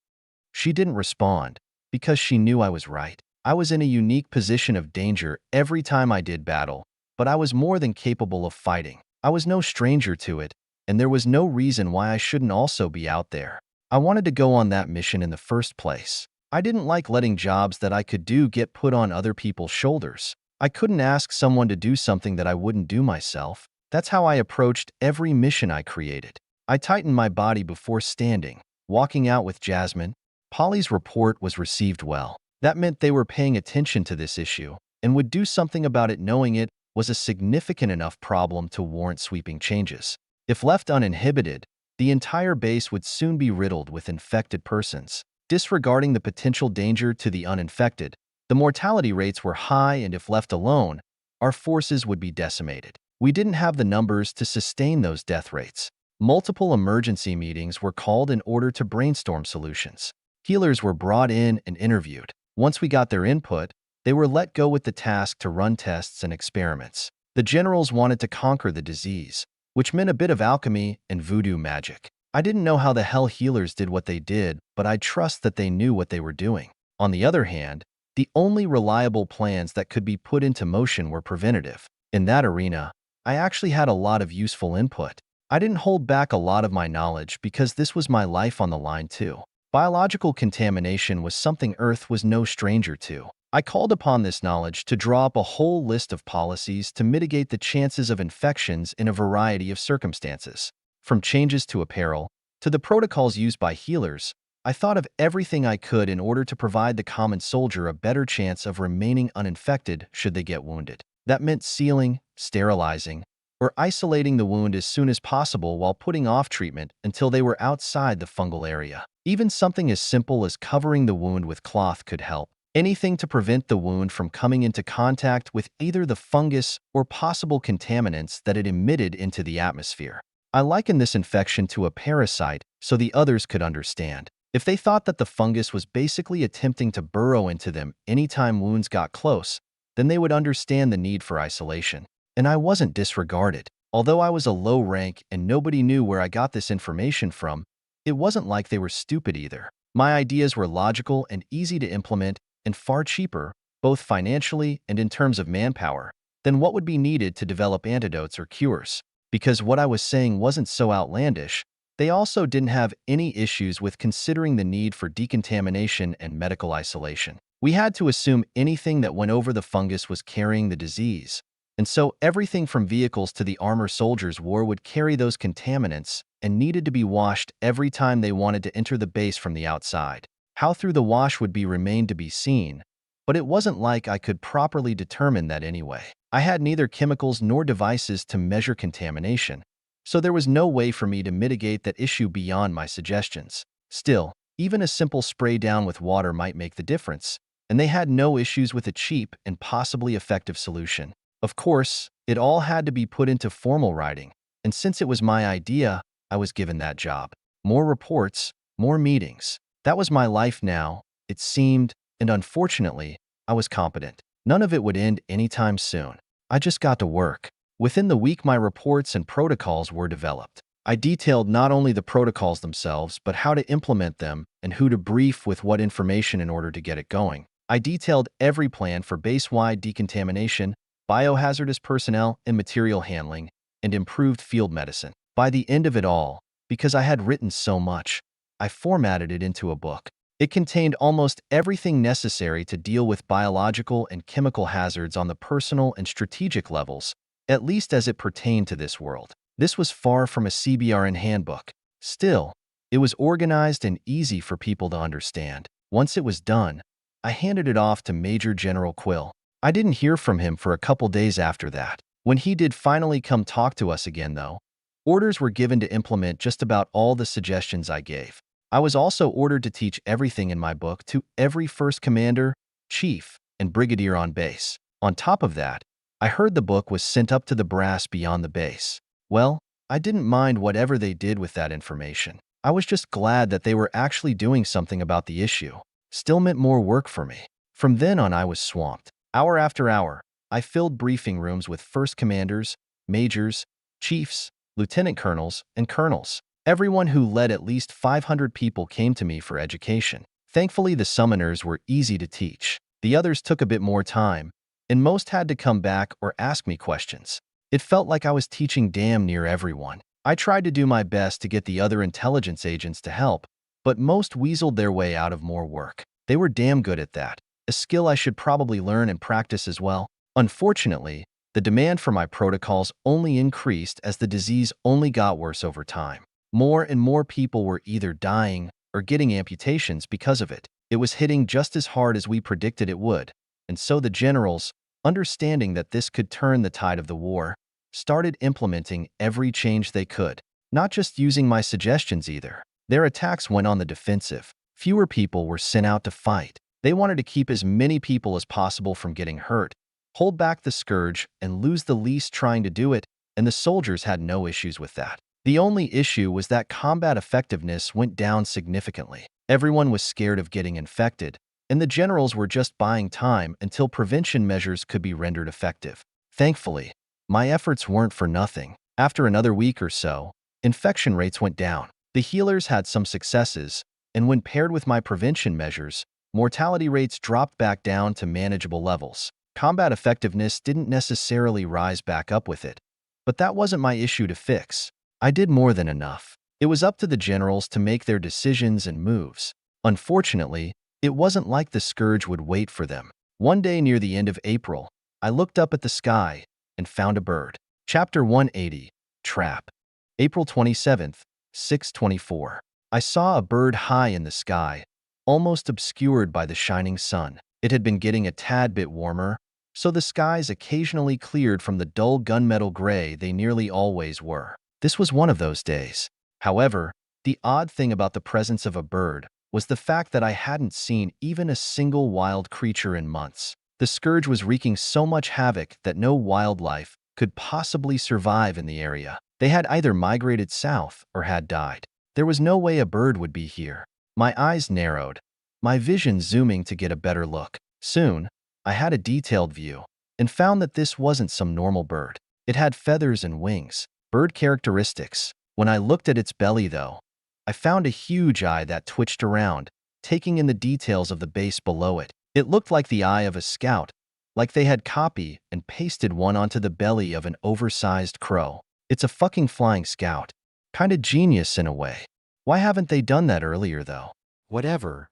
She didn't respond, because she knew I was right. I was in a unique position of danger every time I did battle, but I was more than capable of fighting. I was no stranger to it, and there was no reason why I shouldn't also be out there. I wanted to go on that mission in the first place. I didn't like letting jobs that I could do get put on other people's shoulders. I couldn't ask someone to do something that I wouldn't do myself. That's how I approached every mission I created. I tightened my body before standing, walking out with Jasmine. Polly's report was received well. That meant they were paying attention to this issue and would do something about it, knowing it was a significant enough problem to warrant sweeping changes. If left uninhibited, the entire base would soon be riddled with infected persons. Disregarding the potential danger to the uninfected, the mortality rates were high, and if left alone, our forces would be decimated. We didn't have the numbers to sustain those death rates. Multiple emergency meetings were called in order to brainstorm solutions. Healers were brought in and interviewed. Once we got their input, they were let go with the task to run tests and experiments. The generals wanted to conquer the disease, which meant a bit of alchemy and voodoo magic. I didn't know how the hell healers did what they did, but I trust that they knew what they were doing. On the other hand, the only reliable plans that could be put into motion were preventative. In that arena, I actually had a lot of useful input. I didn't hold back a lot of my knowledge because this was my life on the line too. Biological contamination was something Earth was no stranger to. I called upon this knowledge to draw up a whole list of policies to mitigate the chances of infections in a variety of circumstances. From changes to apparel, to the protocols used by healers, I thought of everything I could in order to provide the common soldier a better chance of remaining uninfected should they get wounded. That meant sealing, sterilizing, or isolating the wound as soon as possible while putting off treatment until they were outside the fungal area. Even something as simple as covering the wound with cloth could help. Anything to prevent the wound from coming into contact with either the fungus or possible contaminants that it emitted into the atmosphere. I likened this infection to a parasite so the others could understand. If they thought that the fungus was basically attempting to burrow into them anytime wounds got close, then they would understand the need for isolation. And I wasn't disregarded. Although I was a low rank and nobody knew where I got this information from, it wasn't like they were stupid either. My ideas were logical and easy to implement, and far cheaper, both financially and in terms of manpower, than what would be needed to develop antidotes or cures. Because what I was saying wasn't so outlandish, they also didn't have any issues with considering the need for decontamination and medical isolation. We had to assume anything that went over the fungus was carrying the disease, and so everything from vehicles to the armor soldiers wore would carry those contaminants and needed to be washed every time they wanted to enter the base from the outside. How through the wash would be remained to be seen, but it wasn't like I could properly determine that anyway. I had neither chemicals nor devices to measure contamination, so there was no way for me to mitigate that issue beyond my suggestions. Still, even a simple spray down with water might make the difference, and they had no issues with a cheap and possibly effective solution. Of course, it all had to be put into formal writing, and since it was my idea, I was given that job. More reports, more meetings. That was my life now, it seemed, and unfortunately, I was competent. None of it would end anytime soon. I just got to work. Within the week, my reports and protocols were developed. I detailed not only the protocols themselves, but how to implement them and who to brief with what information in order to get it going. I detailed every plan for base-wide decontamination, biohazardous personnel and material handling, and improved field medicine. By the end of it all, because I had written so much, I formatted it into a book. It contained almost everything necessary to deal with biological and chemical hazards on the personal and strategic levels, at least as it pertained to this world. This was far from a CBRN handbook. Still, it was organized and easy for people to understand. Once it was done, I handed it off to Major General Quill. I didn't hear from him for a couple days after that. When he did finally come talk to us again, though, orders were given to implement just about all the suggestions I gave. I was also ordered to teach everything in my book to every first commander, chief, and brigadier on base. On top of that, I heard the book was sent up to the brass beyond the base. Well, I didn't mind whatever they did with that information. I was just glad that they were actually doing something about the issue. Still meant more work for me. From then on, I was swamped. Hour after hour, I filled briefing rooms with first commanders, majors, chiefs, lieutenant colonels, and colonels. Everyone who led at least 500 people came to me for education. Thankfully, the summoners were easy to teach. The others took a bit more time, and most had to come back or ask me questions. It felt like I was teaching damn near everyone. I tried to do my best to get the other intelligence agents to help, but most weaseled their way out of more work. They were damn good at that, a skill I should probably learn and practice as well. Unfortunately, The demand for my protocols only increased as the disease only got worse over time. More and more people were either dying or getting amputations because of it. It was hitting just as hard as we predicted it would, and so the generals, understanding that this could turn the tide of the war, started implementing every change they could, not just using my suggestions either. Their attacks went on the defensive. Fewer people were sent out to fight. They wanted to keep as many people as possible from getting hurt, hold back the scourge, and lose the least trying to do it, and the soldiers had no issues with that. The only issue was that combat effectiveness went down significantly. Everyone was scared of getting infected, and the generals were just buying time until prevention measures could be rendered effective. Thankfully, my efforts weren't for nothing. After another week or so, infection rates went down. The healers had some successes, and when paired with my prevention measures, mortality rates dropped back down to manageable levels. Combat effectiveness didn't necessarily rise back up with it, but that wasn't my issue to fix. I did more than enough. It was up to the generals to make their decisions and moves. Unfortunately, it wasn't like the scourge would wait for them. One day near the end of April, I looked up at the sky and found a bird. Chapter 180, Trap. April 27th, 6:24. I saw a bird high in the sky, almost obscured by the shining sun. It had been getting a tad bit warmer, so the skies occasionally cleared from the dull gunmetal gray they nearly always were. This was one of those days. However, the odd thing about the presence of a bird was the fact that I hadn't seen even a single wild creature in months. The scourge was wreaking so much havoc that no wildlife could possibly survive in the area. They had either migrated south or had died. There was no way a bird would be here. My eyes narrowed, my vision zooming to get a better look. Soon, I had a detailed view and found that this wasn't some normal bird. It had feathers and wings, bird characteristics. When I looked at its belly, though, I found a huge eye that twitched around, taking in the details of the base below it. It looked like the eye of a scout, like they had copy and pasted one onto the belly of an oversized crow. It's a fucking flying scout. Kinda genius in a way. Why haven't they done that earlier, though? Whatever.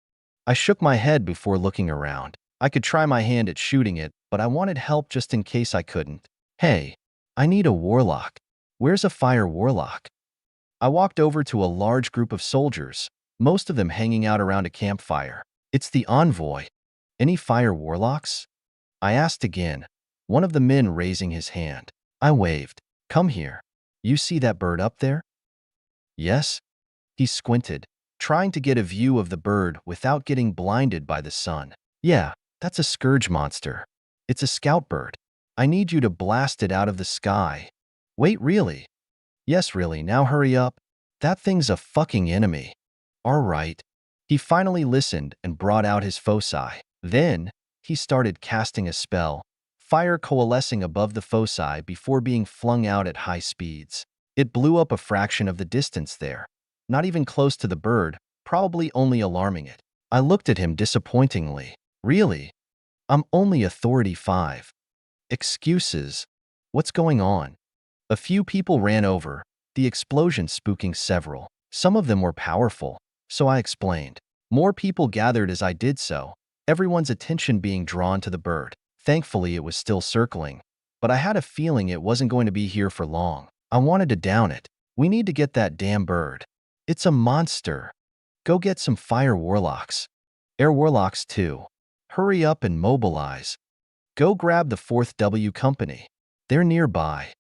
I shook my head before looking around. I could try my hand at shooting it, but I wanted help just in case I couldn't. Hey, I need a warlock. Where's a fire warlock? I walked over to a large group of soldiers, most of them hanging out around a campfire. It's the envoy. Any fire warlocks? I asked again, one of the men raising his hand. I waved. Come here. You see that bird up there? Yes? He squinted, trying to get a view of the bird without getting blinded by the sun. Yeah, that's a scourge monster. It's a scout bird. I need you to blast it out of the sky. Wait, really? Yes, really, now hurry up. That thing's a fucking enemy. All right. He finally listened and brought out his foci. Then, he started casting a spell, fire coalescing above the foci before being flung out at high speeds. It blew up a fraction of the distance there, not even close to the bird, probably only alarming it. I looked at him disappointingly. Really? I'm only Authority 5. Excuses. What's going on? A few people ran over, the explosion spooking several. Some of them were powerful, so I explained. More people gathered as I did so, everyone's attention being drawn to the bird. Thankfully, it was still circling, but I had a feeling it wasn't going to be here for long. I wanted to down it. We need to get that damn bird. It's a monster. Go get some fire warlocks. Air warlocks too. Hurry up and mobilize. Go grab the 4th W Company. They're nearby.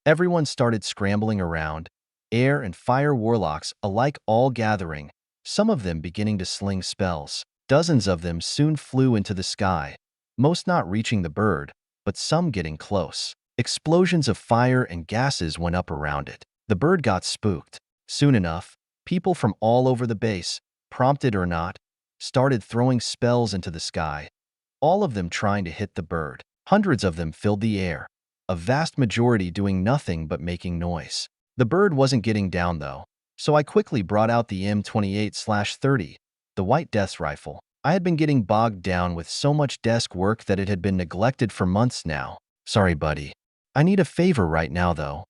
Everyone started scrambling around, air and fire warlocks alike all gathering, some of them beginning to sling spells. Dozens of them soon flew into the sky, most not reaching the bird, but some getting close. Explosions of fire and gases went up around it. The bird got spooked. Soon enough, people from all over the base, prompted or not, started throwing spells into the sky, all of them trying to hit the bird. Hundreds of them filled the air, a vast majority doing nothing but making noise. The bird wasn't getting down, though, so I quickly brought out the M28/30, the White Death's rifle. I had been getting bogged down with so much desk work that it had been neglected for months now. Sorry, buddy. I need a favor right now, though,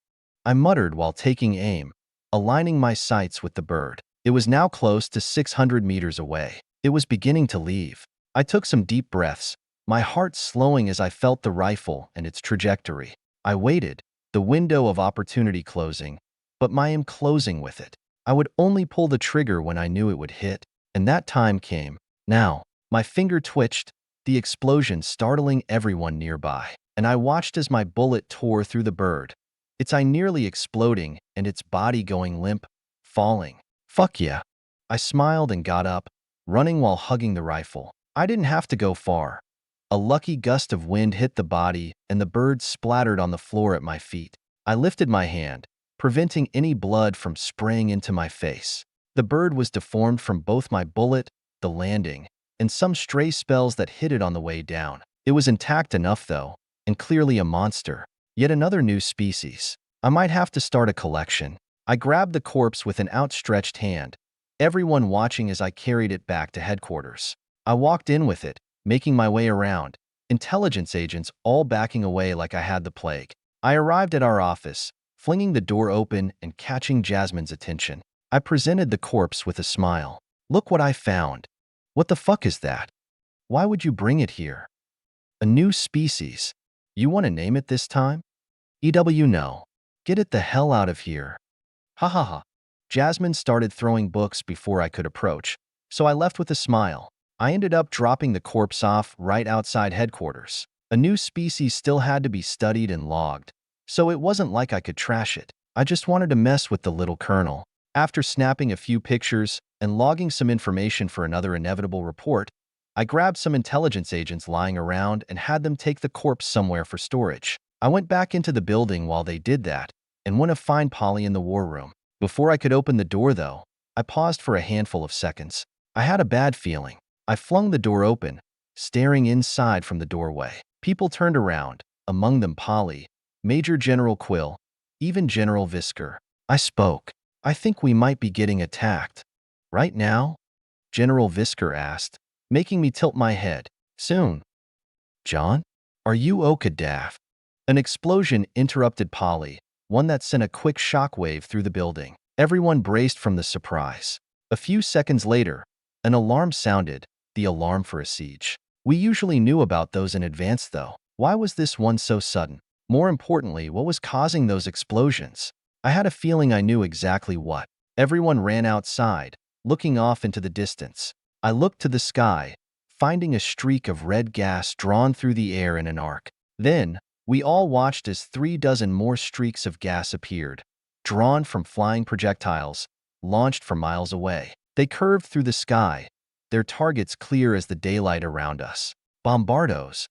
I muttered while taking aim, aligning my sights with the bird. It was now close to 600 meters away. It was beginning to leave. I took some deep breaths, my heart slowing as I felt the rifle and its trajectory. I waited, the window of opportunity closing, but my aim closing with it. I would only pull the trigger when I knew it would hit, and that time came. Now, my finger twitched, the explosion startling everyone nearby, and I watched as my bullet tore through the bird, its eye nearly exploding and its body going limp, falling. Fuck yeah. I smiled and got up, running while hugging the rifle. I didn't have to go far. A lucky gust of wind hit the body, and the bird splattered on the floor at my feet. I lifted my hand, preventing any blood from spraying into my face. The bird was deformed from both my bullet, the landing, and some stray spells that hit it on the way down. It was intact enough, though, and clearly a monster. Yet another new species. I might have to start a collection. I grabbed the corpse with an outstretched hand, everyone watching as I carried it back to headquarters. I walked in with it, making my way around, intelligence agents all backing away like I had the plague. I arrived at our office, flinging the door open and catching Jasmine's attention. I presented the corpse with a smile. Look what I found. What the fuck is that? Why would you bring it here? A new species. You want to name it this time? No. Get it the hell out of here. Ha ha ha. Jasmine started throwing books before I could approach, so I left with a smile. I ended up dropping the corpse off right outside headquarters. A new species still had to be studied and logged, so it wasn't like I could trash it. I just wanted to mess with the little colonel. After snapping a few pictures and logging some information for another inevitable report, I grabbed some intelligence agents lying around and had them take the corpse somewhere for storage. I went back into the building while they did that and went to find Polly in the war room. Before I could open the door, though, I paused for a handful of seconds. I had a bad feeling. I flung the door open, staring inside from the doorway. People turned around, among them Polly, Major General Quill, even General Visker. I spoke. I think we might be getting attacked. Right now? General Visker asked, making me tilt my head. Soon. John? Are you Okadav? An explosion interrupted Polly, one that sent a quick shockwave through the building. Everyone braced from the surprise. A few seconds later, an alarm sounded, the alarm for a siege. We usually knew about those in advance, though. Why was this one so sudden? More importantly, what was causing those explosions? I had a feeling I knew exactly what. Everyone ran outside, looking off into the distance. I looked to the sky, finding a streak of red gas drawn through the air in an arc. Then, we all watched as 36 more streaks of gas appeared, drawn from flying projectiles, launched from miles away. They curved through the sky, their targets clear as the daylight around us. Bombardos,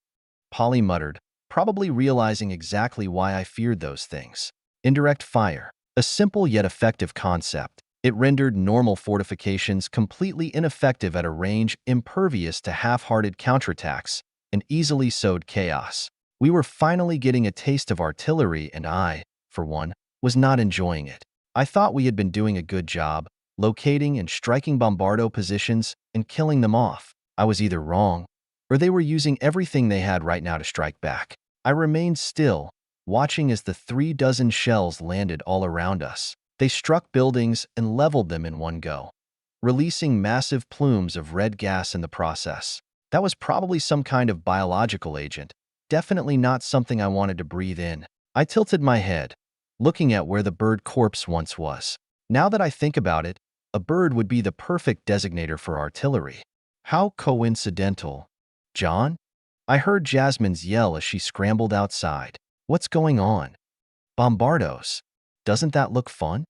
Polly muttered, probably realizing exactly why I feared those things. Indirect fire, a simple yet effective concept. It rendered normal fortifications completely ineffective at a range impervious to half-hearted counterattacks and easily sowed chaos. We were finally getting a taste of artillery, and I, for one, was not enjoying it. I thought we had been doing a good job, locating and striking bombardo positions and killing them off. I was either wrong, or they were using everything they had right now to strike back. I remained still, watching as the 36 shells landed all around us. They struck buildings and leveled them in one go, releasing massive plumes of red gas in the process. That was probably some kind of biological agent, definitely not something I wanted to breathe in. I tilted my head, looking at where the bird corpse once was. Now that I think about it, a bird would be the perfect designator for artillery. How coincidental. John? I heard Jasmine's yell as she scrambled outside. What's going on? Bombardos. Doesn't that look fun?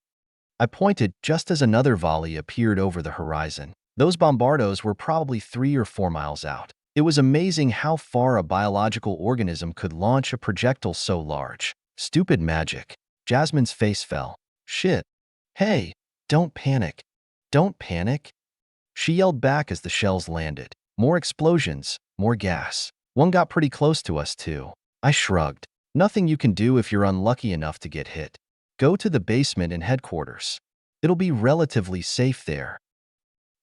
I pointed just as another volley appeared over the horizon. Those bombardos were probably 3 or 4 miles out. It was amazing how far a biological organism could launch a projectile so large. Stupid magic. Jasmine's face fell. Shit. Hey, don't panic. Don't panic. She yelled back as the shells landed. More explosions, more gas. One got pretty close to us, too. I shrugged. Nothing you can do if you're unlucky enough to get hit. Go to the basement in headquarters. It'll be relatively safe there.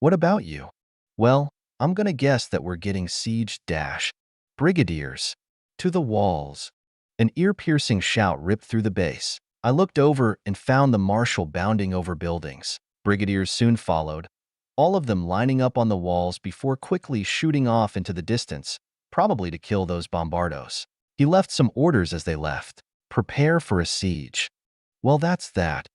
What about you? Well, I'm gonna guess that we're getting siege dash. Brigadiers. To the walls. An ear-piercing shout ripped through the base. I looked over and found the marshal bounding over buildings. Brigadiers soon followed, all of them lining up on the walls before quickly shooting off into the distance, probably to kill those bombardos. He left some orders as they left. Prepare for a siege. Well, that's that.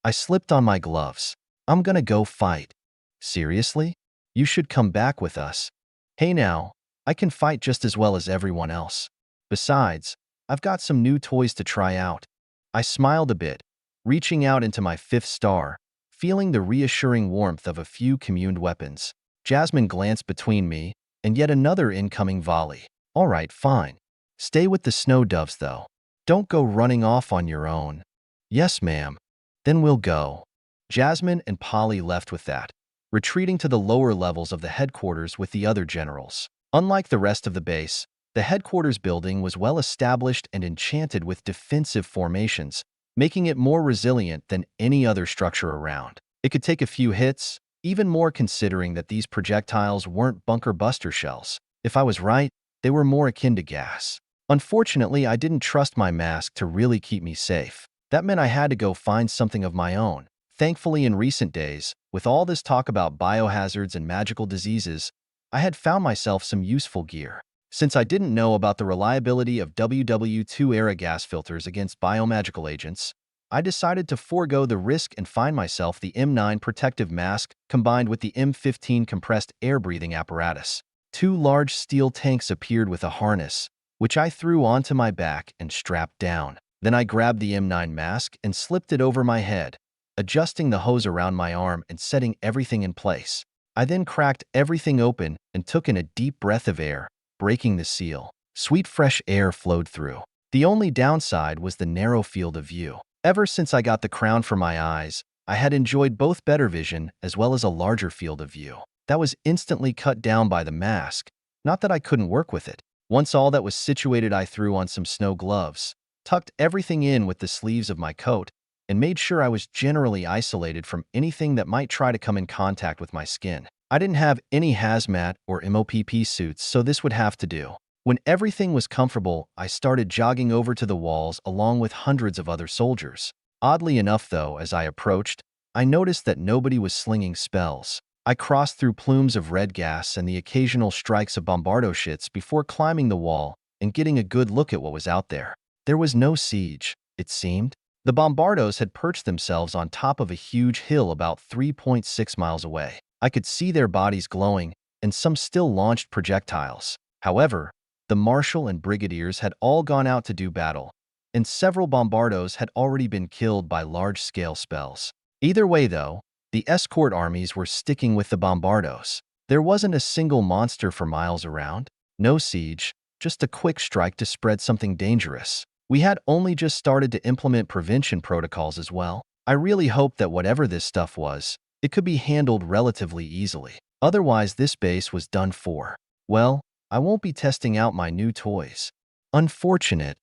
I slipped on my gloves. I'm gonna go fight. Seriously? You should come back with us. Hey now, I can fight just as well as everyone else. Besides, I've got some new toys to try out. I smiled a bit, reaching out into my 5th star, feeling the reassuring warmth of a few communed weapons. Jasmine glanced between me and yet another incoming volley. All right, fine. Stay with the snow doves, though. Don't go running off on your own. Yes, ma'am. Then we'll go. Jasmine and Polly left with that, retreating to the lower levels of the headquarters with the other generals. Unlike the rest of the base, the headquarters building was well established and enchanted with defensive formations, making it more resilient than any other structure around. It could take a few hits, even more considering that these projectiles weren't bunker buster shells. If I was right, they were more akin to gas. Unfortunately, I didn't trust my mask to really keep me safe. That meant I had to go find something of my own. Thankfully, in recent days, with all this talk about biohazards and magical diseases, I had found myself some useful gear. Since I didn't know about the reliability of WW2-era gas filters against biomagical agents, I decided to forego the risk and find myself the M9 protective mask combined with the M15 compressed air-breathing apparatus. 2 large steel tanks appeared with a harness, which I threw onto my back and strapped down. Then I grabbed the M9 mask and slipped it over my head, adjusting the hose around my arm and setting everything in place. I then cracked everything open and took in a deep breath of air, breaking the seal. Sweet fresh air flowed through. The only downside was the narrow field of view. Ever since I got the crown for my eyes, I had enjoyed both better vision as well as a larger field of view. That was instantly cut down by the mask, not that I couldn't work with it. Once all that was situated, I threw on some snow gloves, tucked everything in with the sleeves of my coat, and made sure I was generally isolated from anything that might try to come in contact with my skin. I didn't have any hazmat or MOPP suits, so this would have to do. When everything was comfortable, I started jogging over to the walls along with hundreds of other soldiers. Oddly enough, though, as I approached, I noticed that nobody was slinging spells. I crossed through plumes of red gas and the occasional strikes of bombardo shits before climbing the wall and getting a good look at what was out there. There was no siege, it seemed. The bombardos had perched themselves on top of a huge hill about 3.6 miles away. I could see their bodies glowing, and some still launched projectiles. However, the marshal and brigadiers had all gone out to do battle, and several bombardos had already been killed by large-scale spells. Either way, though, the escort armies were sticking with the bombardos. There wasn't a single monster for miles around. No siege, just a quick strike to spread something dangerous. We had only just started to implement prevention protocols as well. I really hoped that whatever this stuff was, it could be handled relatively easily. Otherwise, this base was done for. Well, I won't be testing out my new toys. Unfortunate.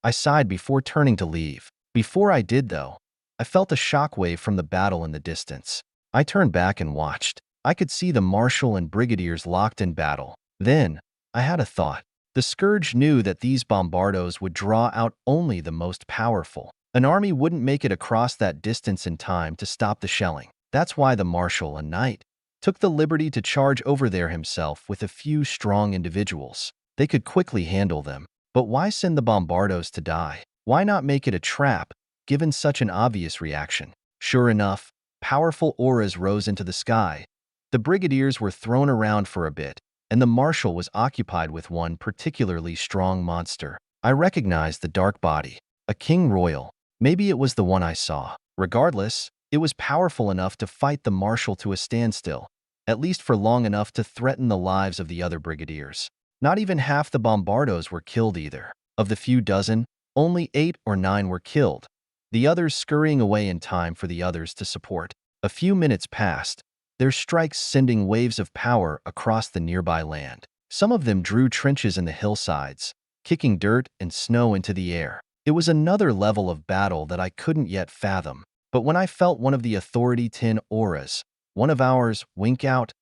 I sighed before turning to leave. Before I did, though, I felt a shockwave from the battle in the distance. I turned back and watched. I could see the marshal and brigadiers locked in battle. Then, I had a thought. The Scourge knew that these bombardos would draw out only the most powerful. An army wouldn't make it across that distance in time to stop the shelling. That's why the marshal, a knight, took the liberty to charge over there himself with a few strong individuals. They could quickly handle them. But why send the bombardos to die? Why not make it a trap, given such an obvious reaction? Sure enough, powerful auras rose into the sky. The brigadiers were thrown around for a bit, and the marshal was occupied with one particularly strong monster. I recognized the dark body. A king royal. Maybe it was the one I saw. Regardless, it was powerful enough to fight the marshal to a standstill, at least for long enough to threaten the lives of the other brigadiers. Not even half the bombardos were killed either. Of the few dozen, only 8 or 9 were killed, the others scurrying away in time for the others to support. A few minutes passed, their strikes sending waves of power across the nearby land. Some of them drew trenches in the hillsides, kicking dirt and snow into the air. It was another level of battle that I couldn't yet fathom. But when I felt one of the Authority 10 auras, one of ours, wink out,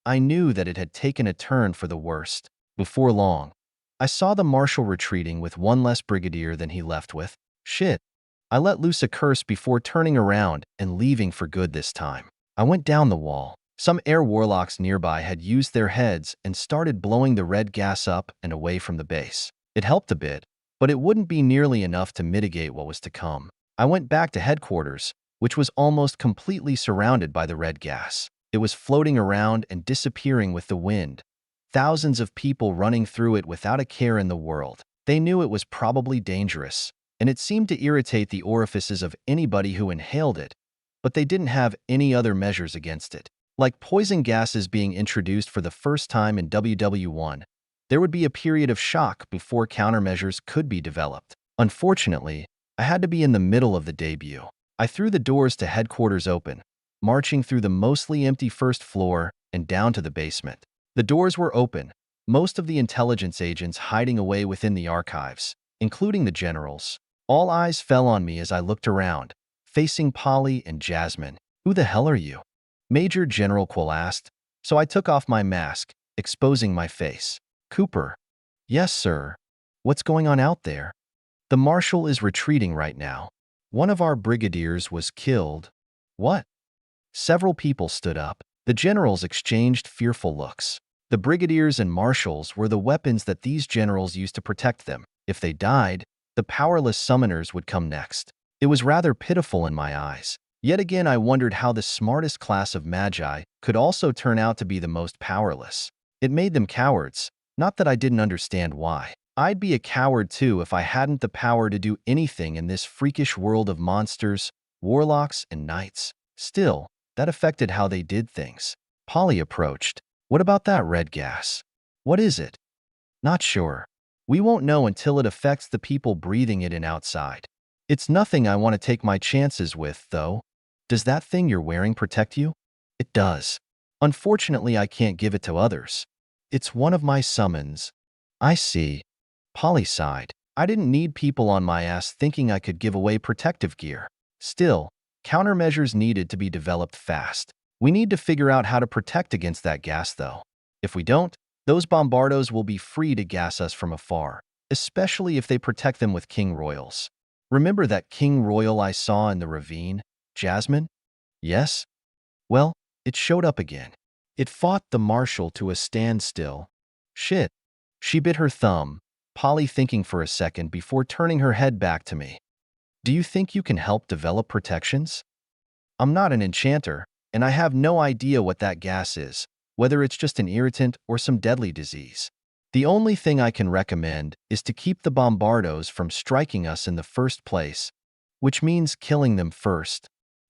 I knew that it had taken a turn for the worst. Before long, I saw the marshal retreating with one less brigadier than he left with. Shit. I let loose a curse before turning around and leaving for good this time. I went down the wall, Some air warlocks nearby had used their heads and started blowing the red gas up and away from the base. It helped a bit, but it wouldn't be nearly enough to mitigate what was to come. I went back to headquarters, which was almost completely surrounded by the red gas. It was floating around and disappearing with the wind. Thousands of people running through it without a care in the world. They knew it was probably dangerous, and it seemed to irritate the orifices of anybody who inhaled it, but they didn't have any other measures against it. Like poison gases being introduced for the first time in WW1, there would be a period of shock before countermeasures could be developed. Unfortunately, I had to be in the middle of the debut. I threw the doors to headquarters open, marching through the mostly empty first floor and down to the basement. The doors were open, most of the intelligence agents hiding away within the archives, including the generals. All eyes fell on me as I looked around, facing Polly and Jasmine. "Who the hell are you?" Major General Quill asked, so I took off my mask, exposing my face. "Cooper." "Yes, sir. What's going on out there?" "The Marshal is retreating right now. One of our brigadiers was killed." "What?" Several people stood up. The generals exchanged fearful looks. The brigadiers and marshals were the weapons that these generals used to protect them. If they died, the powerless summoners would come next. It was rather pitiful in my eyes. Yet again, I wondered how the smartest class of magi could also turn out to be the most powerless. It made them cowards, not that I didn't understand why. I'd be a coward too if I hadn't the power to do anything in this freakish world of monsters, warlocks, and knights. Still, that affected how they did things. Polly approached. "What about that red gas? What is it?" "Not sure. We won't know until it affects the people breathing it in outside. It's nothing I want to take my chances with, though." "Does that thing you're wearing protect you?" "It does. Unfortunately, I can't give it to others. It's one of my summons." "I see." Polly sighed. I didn't need people on my ass thinking I could give away protective gear. Still, countermeasures needed to be developed fast. We need to figure out how to protect against that gas, though. If we don't, those bombardos will be free to gas us from afar, especially if they protect them with King Royals. "Remember that King Royal I saw in the ravine, Jasmine?" "Yes." "Well, it showed up again. It fought the Marshal to a standstill." "Shit." She bit her thumb, Polly thinking for a second before turning her head back to me. "Do you think you can help develop protections?" "I'm not an enchanter, and I have no idea what that gas is, whether it's just an irritant or some deadly disease. The only thing I can recommend is to keep the bombardos from striking us in the first place, which means killing them first."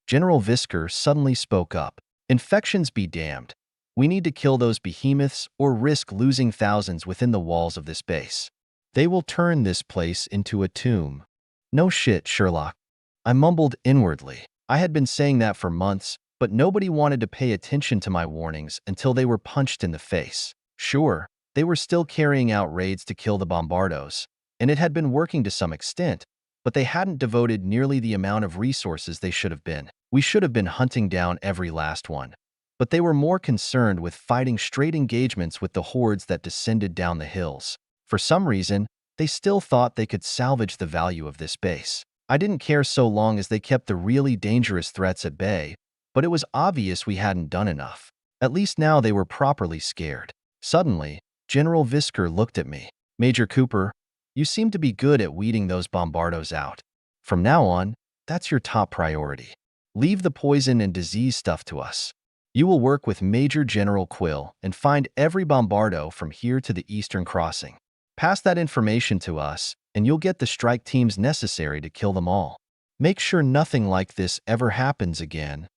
General Visker suddenly spoke up. "Infections be damned. We need to kill those behemoths or risk losing thousands within the walls of this base. They will turn this place into a tomb." "No shit, Sherlock." I mumbled inwardly. I had been saying that for months, but nobody wanted to pay attention to my warnings until they were punched in the face. Sure, they were still carrying out raids to kill the bombardos, and it had been working to some extent, but they hadn't devoted nearly the amount of resources they should have been. We should have been hunting down every last one. But they were more concerned with fighting straight engagements with the hordes that descended down the hills. For some reason, they still thought they could salvage the value of this base. I didn't care so long as they kept the really dangerous threats at bay, but it was obvious we hadn't done enough. At least now they were properly scared. Suddenly, General Visker looked at me. "Major Cooper, you seem to be good at weeding those bombardos out. From now on, that's your top priority. Leave the poison and disease stuff to us. You will work with Major General Quill and find every bombardo from here to the Eastern Crossing. Pass that information to us, and you'll get the strike teams necessary to kill them all. Make sure nothing like this ever happens again."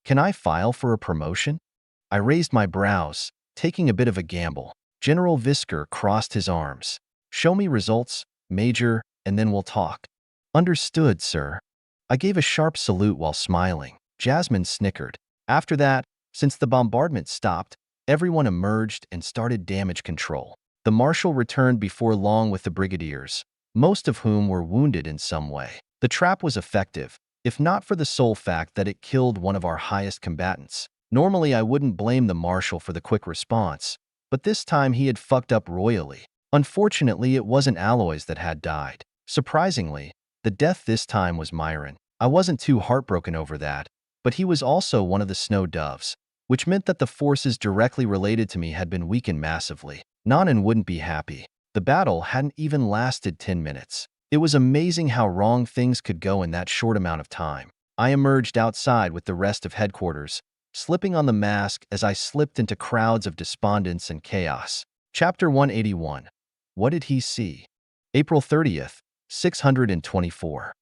"Can I file for a promotion?" I raised my brows, taking a bit of a gamble. General Visker crossed his arms. "Show me results, Major, and then we'll talk." "Understood, sir." I gave a sharp salute while smiling. Jasmine snickered. After that, since the bombardment stopped, everyone emerged and started damage control. The Marshal returned before long with the brigadiers, most of whom were wounded in some way. The trap was effective, if not for the sole fact that it killed one of our highest combatants. Normally, I wouldn't blame the Marshal for the quick response, but this time he had fucked up royally. Unfortunately, it wasn't Aloys that had died. Surprisingly, the death this time was Myron. I wasn't too heartbroken over that, but he was also one of the Snow Doves. which meant that the forces directly related to me had been weakened massively. Nanan wouldn't be happy. The battle hadn't even lasted 10 minutes. It was amazing how wrong things could go in that short amount of time. I emerged outside with the rest of headquarters, slipping on the mask as I slipped into crowds of despondence and chaos. Chapter 181. What did he see? April 30th, 624.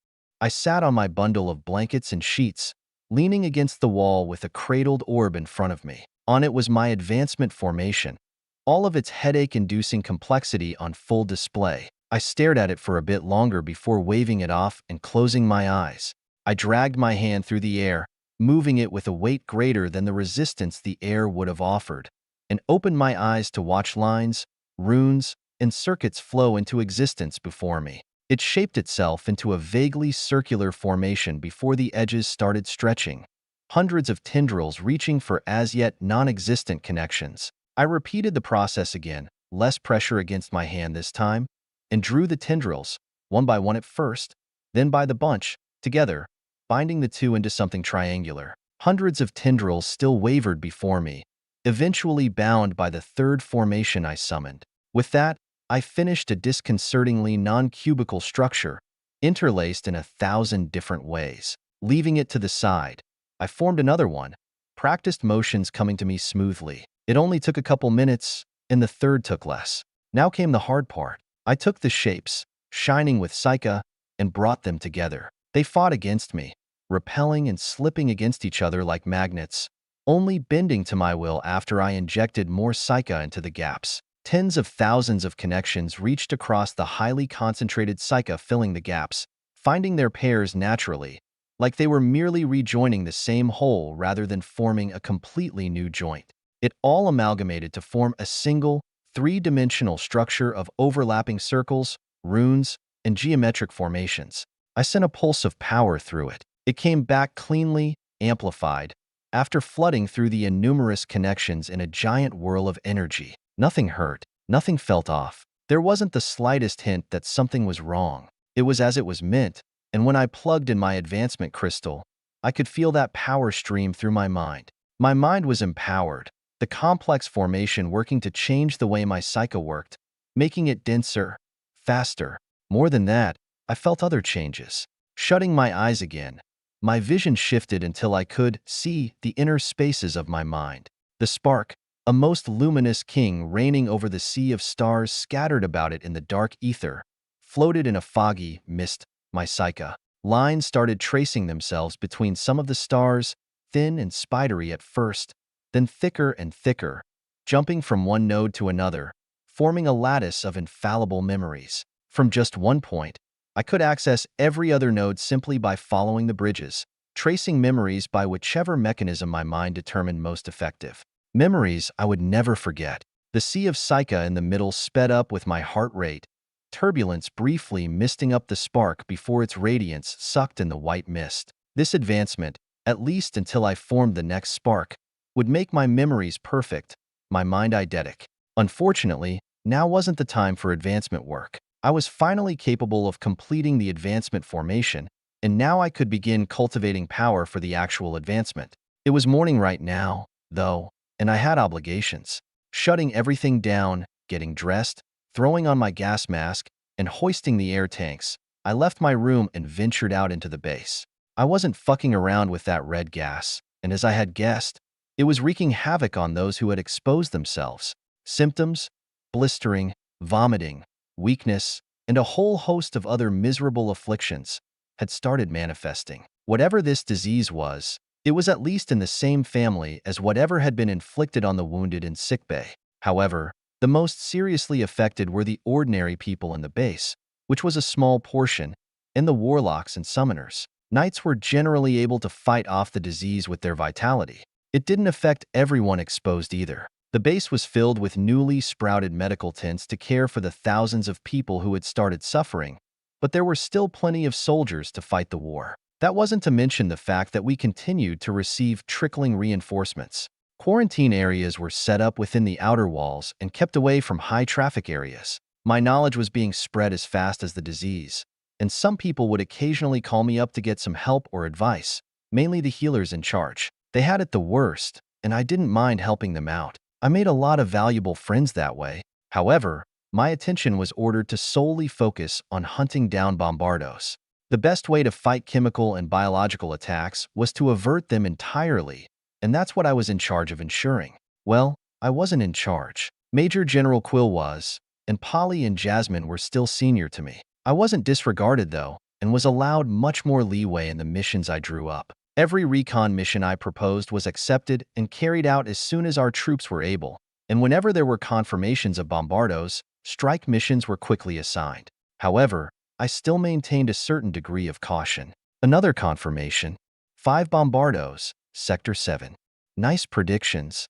I sat on my bundle of blankets and sheets, leaning against the wall with a cradled orb in front of me. On it was my advancement formation, all of its headache-inducing complexity on full display. I stared at it for a bit longer before waving it off and closing my eyes. I dragged my hand through the air, moving it with a weight greater than the resistance the air would have offered, and opened my eyes to watch lines, runes, and circuits flow into existence before me. It shaped itself into a vaguely circular formation before the edges started stretching, hundreds of tendrils reaching for as yet non-existent connections. I repeated the process again, less pressure against my hand this time, and drew the tendrils, one by one at first, then by the bunch, together, binding the two into something triangular. Hundreds of tendrils still wavered before me, eventually bound by the third formation I summoned. With that, I finished a disconcertingly non-cubical structure, interlaced in 1,000 different ways. Leaving it to the side, I formed another one, practiced motions coming to me smoothly. It only took a couple minutes, and the third took less. Now came the hard part. I took the shapes, shining with Psyche, and brought them together. They fought against me, repelling and slipping against each other like magnets, only bending to my will after I injected more Psyche into the gaps. Tens of thousands of connections reached across the highly concentrated Psyche, filling the gaps, finding their pairs naturally, like they were merely rejoining the same whole rather than forming a completely new joint. It all amalgamated to form a single, three-dimensional structure of overlapping circles, runes, and geometric formations. I sent a pulse of power through it. It came back cleanly, amplified, after flooding through the innumerous connections in a giant whirl of energy. Nothing hurt, nothing felt off. There wasn't the slightest hint that something was wrong. It was as it was meant, and when I plugged in my advancement crystal, I could feel that power stream through my mind. My mind was empowered, the complex formation working to change the way my psyche worked, making it denser, faster. More than that, I felt other changes. Shutting my eyes again, my vision shifted until I could see the inner spaces of my mind. The spark, a most luminous king reigning over the sea of stars scattered about it in the dark ether, floated in a foggy mist. My psyche. Lines started tracing themselves between some of the stars, thin and spidery at first, then thicker and thicker, jumping from one node to another, forming a lattice of infallible memories. From just one point, I could access every other node simply by following the bridges, tracing memories by whichever mechanism my mind determined most effective. Memories I would never forget. The sea of Psyche in the middle sped up with my heart rate, turbulence briefly misting up the spark before its radiance sucked in the white mist. This advancement, at least until I formed the next spark, would make my memories perfect, my mind eidetic. Unfortunately, now wasn't the time for advancement work. I was finally capable of completing the advancement formation, and now I could begin cultivating power for the actual advancement. It was morning right now, though, and I had obligations. Shutting everything down, getting dressed, throwing on my gas mask, and hoisting the air tanks, I left my room and ventured out into the base. I wasn't fucking around with that red gas, and as I had guessed, it was wreaking havoc on those who had exposed themselves. Symptoms, blistering, vomiting, weakness, and a whole host of other miserable afflictions had started manifesting. Whatever this disease was, it was at least in the same family as whatever had been inflicted on the wounded in sickbay. However, the most seriously affected were the ordinary people in the base, which was a small portion, and the warlocks and summoners. Knights were generally able to fight off the disease with their vitality. It didn't affect everyone exposed either. The base was filled with newly sprouted medical tents to care for the thousands of people who had started suffering, but there were still plenty of soldiers to fight the war. That wasn't to mention the fact that we continued to receive trickling reinforcements. Quarantine areas were set up within the outer walls and kept away from high traffic areas. My knowledge was being spread as fast as the disease, and some people would occasionally call me up to get some help or advice, mainly the healers in charge. They had it the worst, and I didn't mind helping them out. I made a lot of valuable friends that way. However, my attention was ordered to solely focus on hunting down bombardos. The best way to fight chemical and biological attacks was to avert them entirely, and that's what I was in charge of ensuring. Well, I wasn't in charge. Major General Quill was, and Polly and Jasmine were still senior to me. I wasn't disregarded, though, and was allowed much more leeway in the missions I drew up. Every recon mission I proposed was accepted and carried out as soon as our troops were able, and whenever there were confirmations of bombardos, strike missions were quickly assigned. However, I still maintained a certain degree of caution. Another confirmation. 5 bombardos, Sector 7. Nice predictions.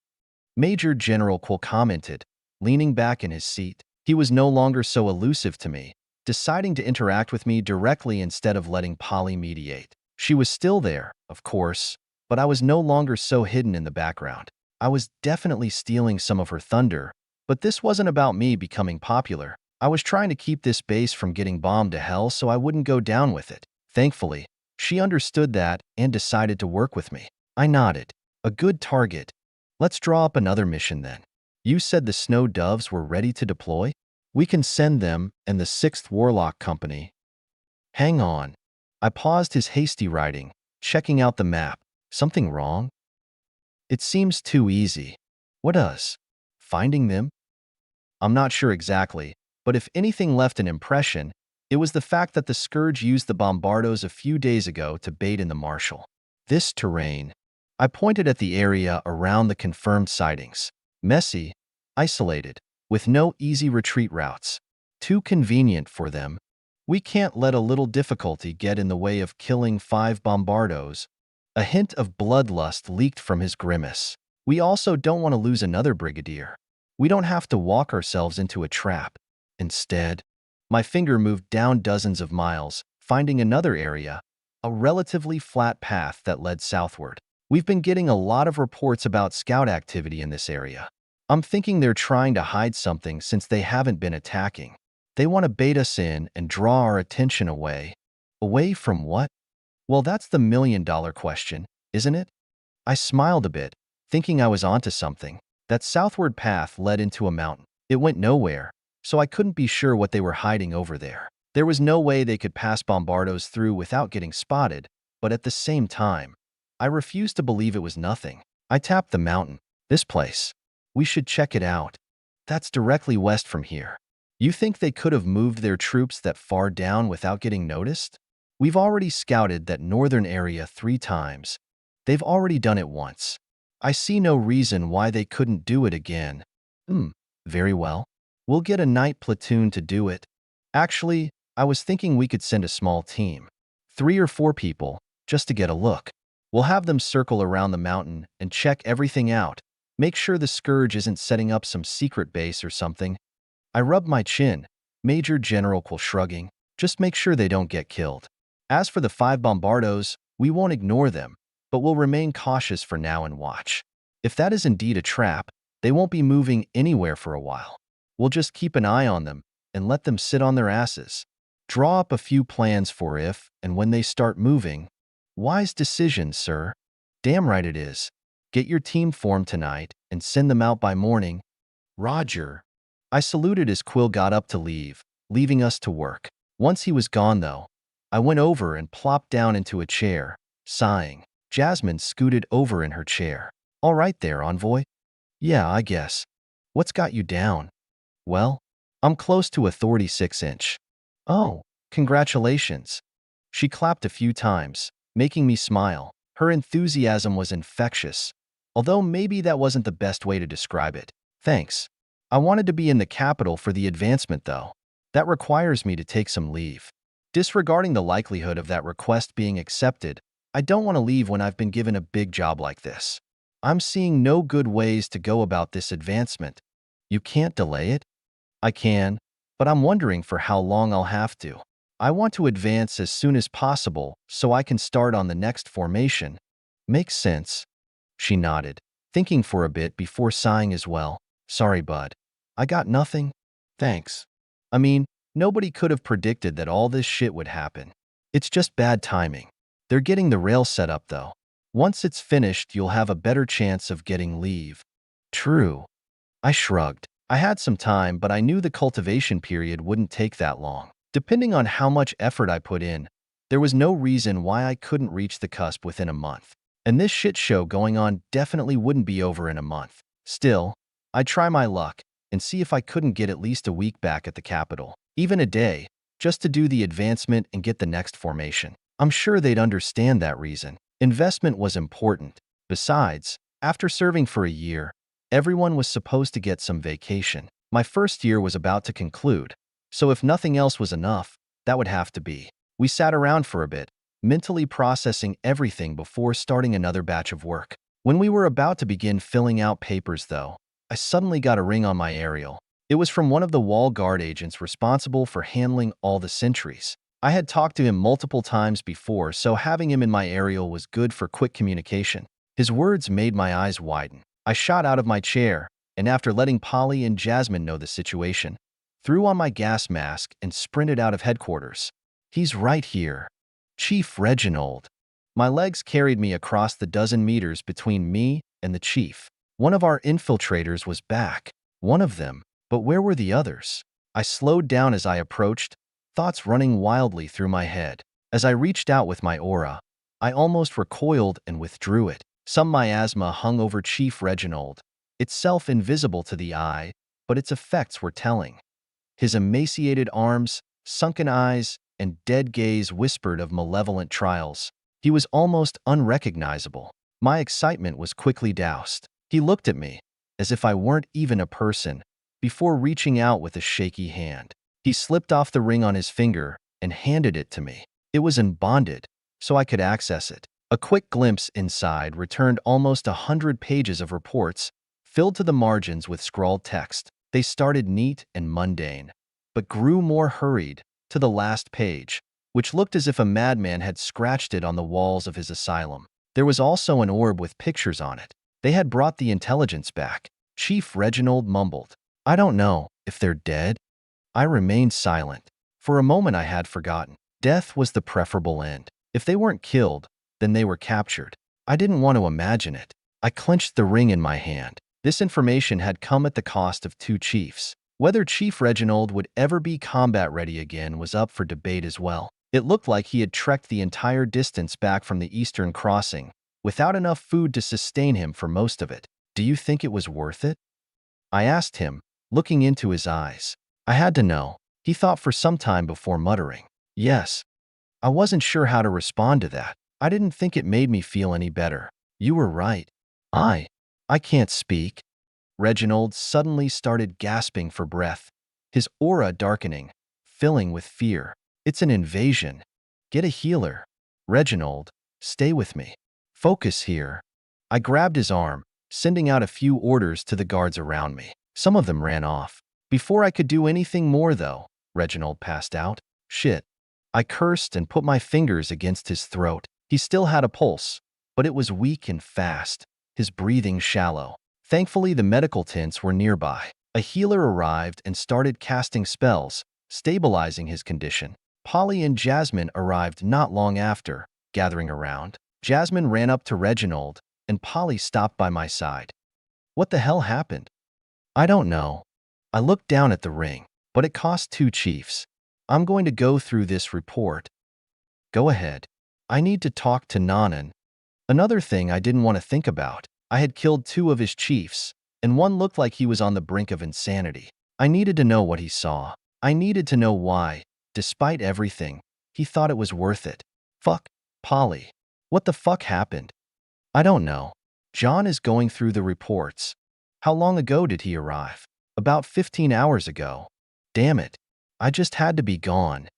Major General Quill commented, leaning back in his seat. He was no longer so elusive to me, deciding to interact with me directly instead of letting Polly mediate. She was still there, of course, but I was no longer so hidden in the background. I was definitely stealing some of her thunder, but this wasn't about me becoming popular. I was trying to keep this base from getting bombed to hell so I wouldn't go down with it. Thankfully, she understood that and decided to work with me. I nodded. A good target. Let's draw up another mission then. You said the Snow Doves were ready to deploy? We can send them and the 6th Warlock Company. Hang on. I paused his hasty writing, checking out the map. Something wrong? It seems too easy. What does? Finding them? I'm not sure exactly, but if anything left an impression, it was the fact that the Scourge used the bombardos a few days ago to bait in the Marshal. This terrain. I pointed at the area around the confirmed sightings. Messy, isolated, with no easy retreat routes. Too convenient for them. We can't let a little difficulty get in the way of killing 5 bombardos. A hint of bloodlust leaked from his grimace. We also don't want to lose another brigadier. We don't have to walk ourselves into a trap. Instead, my finger moved down dozens of miles, finding another area, a relatively flat path that led southward. We've been getting a lot of reports about scout activity in this area. I'm thinking they're trying to hide something since they haven't been attacking. They want to bait us in and draw our attention away. Away from what? Well, that's the million-dollar question, isn't it? I smiled a bit, thinking I was onto something. That southward path led into a mountain. It went nowhere, so I couldn't be sure what they were hiding over there. There was no way they could pass bombardos through without getting spotted, but at the same time, I refused to believe it was nothing. I tapped the mountain. This place. We should check it out. That's directly west from here. You think they could have moved their troops that far down without getting noticed? We've already scouted that northern area 3 times. They've already done it once. I see no reason why they couldn't do it again. Very well. We'll get a night platoon to do it. Actually, I was thinking we could send a small team. 3 or 4 people, just to get a look. We'll have them circle around the mountain and check everything out. Make sure the Scourge isn't setting up some secret base or something. I rubbed my chin, Major General Quill shrugging. Just make sure they don't get killed. As for the 5 bombardos, we won't ignore them, but we'll remain cautious for now and watch. If that is indeed a trap, they won't be moving anywhere for a while. We'll just keep an eye on them and let them sit on their asses. Draw up a few plans for if and when they start moving. Wise decision, sir. Damn right it is. Get your team formed tonight and send them out by morning. Roger. I saluted as Quill got up to leave, leaving us to work. Once he was gone, though, I went over and plopped down into a chair, sighing. Jasmine scooted over in her chair. All right there, Envoy? Yeah, I guess. What's got you down? Well, I'm close to a 36-inch. Oh, congratulations. She clapped a few times, making me smile. Her enthusiasm was infectious, although maybe that wasn't the best way to describe it. Thanks. I wanted to be in the capital for the advancement, though. That requires me to take some leave. Disregarding the likelihood of that request being accepted, I don't want to leave when I've been given a big job like this. I'm seeing no good ways to go about this advancement. You can't delay it? I can, but I'm wondering for how long I'll have to. I want to advance as soon as possible so I can start on the next formation. Makes sense. She nodded, thinking for a bit before sighing as well. Sorry, bud. I got nothing. Thanks. I mean, nobody could have predicted that all this shit would happen. It's just bad timing. They're getting the rail set up, though. Once it's finished, you'll have a better chance of getting leave. True. I shrugged. I had some time, but I knew the cultivation period wouldn't take that long. Depending on how much effort I put in, there was no reason why I couldn't reach the cusp within a month. And this shit show going on definitely wouldn't be over in a month. Still, I'd try my luck and see if I couldn't get at least a week back at the capital. Even a day, just to do the advancement and get the next formation. I'm sure they'd understand that reason. Investment was important. Besides, after serving for a year, everyone was supposed to get some vacation. My first year was about to conclude, so if nothing else was enough, that would have to be. We sat around for a bit, mentally processing everything before starting another batch of work. When we were about to begin filling out papers, though, I suddenly got a ring on my aerial. It was from one of the wall guard agents responsible for handling all the sentries. I had talked to him multiple times before, so having him in my aerial was good for quick communication. His words made my eyes widen. I shot out of my chair, and after letting Polly and Jasmine know the situation, threw on my gas mask and sprinted out of headquarters. He's right here. Chief Reginald. My legs carried me across the dozen meters between me and the chief. One of our infiltrators was back. One of them. But where were the others? I slowed down as I approached, thoughts running wildly through my head. As I reached out with my aura, I almost recoiled and withdrew it. Some miasma hung over Chief Reginald, itself invisible to the eye, but its effects were telling. His emaciated arms, sunken eyes, and dead gaze whispered of malevolent trials. He was almost unrecognizable. My excitement was quickly doused. He looked at me, as if I weren't even a person, before reaching out with a shaky hand. He slipped off the ring on his finger and handed it to me. It was unbonded, so I could access it. A quick glimpse inside returned almost 100 pages of reports, filled to the margins with scrawled text. They started neat and mundane, but grew more hurried to the last page, which looked as if a madman had scratched it on the walls of his asylum. There was also an orb with pictures on it. They had brought the intelligence back. Chief Reginald mumbled, "I don't know if they're dead." I remained silent. For a moment I had forgotten. Death was the preferable end. If they weren't killed, then they were captured. I didn't want to imagine it. I clenched the ring in my hand. This information had come at the cost of 2 chiefs. Whether Chief Reginald would ever be combat ready again was up for debate as well. It looked like he had trekked the entire distance back from the Eastern Crossing, without enough food to sustain him for most of it. "Do you think it was worth it?" I asked him, looking into his eyes. I had to know. He thought for some time before muttering, "Yes." I wasn't sure how to respond to that. I didn't think it made me feel any better. "You were right. I can't speak." Reginald suddenly started gasping for breath, his aura darkening, filling with fear. "It's an invasion. Get a healer." "Reginald, stay with me. Focus here." I grabbed his arm, sending out a few orders to the guards around me. Some of them ran off. Before I could do anything more, though, Reginald passed out. "Shit." I cursed and put my fingers against his throat. He still had a pulse, but it was weak and fast, his breathing shallow. Thankfully, the medical tents were nearby. A healer arrived and started casting spells, stabilizing his condition. Polly and Jasmine arrived not long after, gathering around. Jasmine ran up to Reginald, and Polly stopped by my side. "What the hell happened?" "I don't know." I looked down at the ring, but it cost 2 chiefs. "I'm going to go through this report." "Go ahead." "I need to talk to Nanan." Another thing I didn't want to think about. I had killed 2 of his chiefs, and one looked like he was on the brink of insanity. I needed to know what he saw. I needed to know why, despite everything, he thought it was worth it. Fuck. Polly. What the fuck happened? "I don't know. John is going through the reports." "How long ago did he arrive?" "About 15 hours ago." "Damn it. I just had to be gone."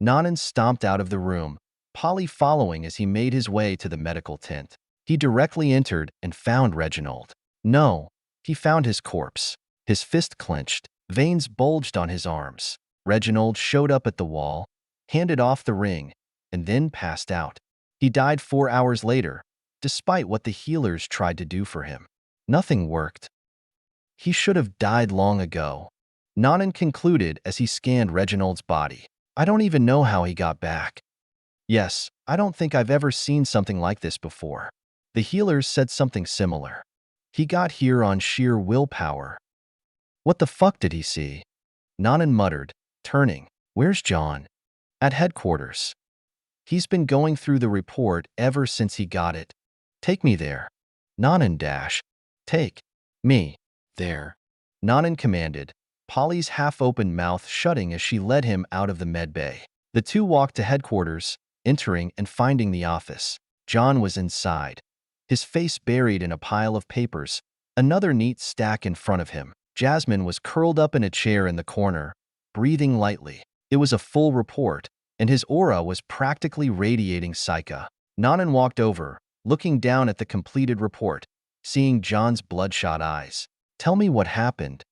Nanan stomped out of the room, Polly following as he made his way to the medical tent. He directly entered and found Reginald. No, he found his corpse. His fist clenched, veins bulged on his arms. Reginald showed up at the wall, handed off the ring, and then passed out. He died 4 hours later, despite what the healers tried to do for him. Nothing worked. He should have died long ago. Nanan concluded as he scanned Reginald's body. "I don't even know how he got back." "Yes, I don't think I've ever seen something like this before." The healers said something similar. He got here on sheer willpower. What the fuck did he see? Nanan muttered, turning. Where's John? At headquarters. He's been going through the report ever since he got it. Take me there. Nanan dash. Take me there. Nanan commanded, Polly's half-open mouth shutting as she led him out of the medbay. The two walked to headquarters, entering and finding the office. John was inside, his face buried in a pile of papers, another neat stack in front of him. Jasmine was curled up in a chair in the corner, breathing lightly. It was a full report, and his aura was practically radiating Psyche. Nanan walked over, looking down at the completed report, seeing John's bloodshot eyes. Tell me what happened.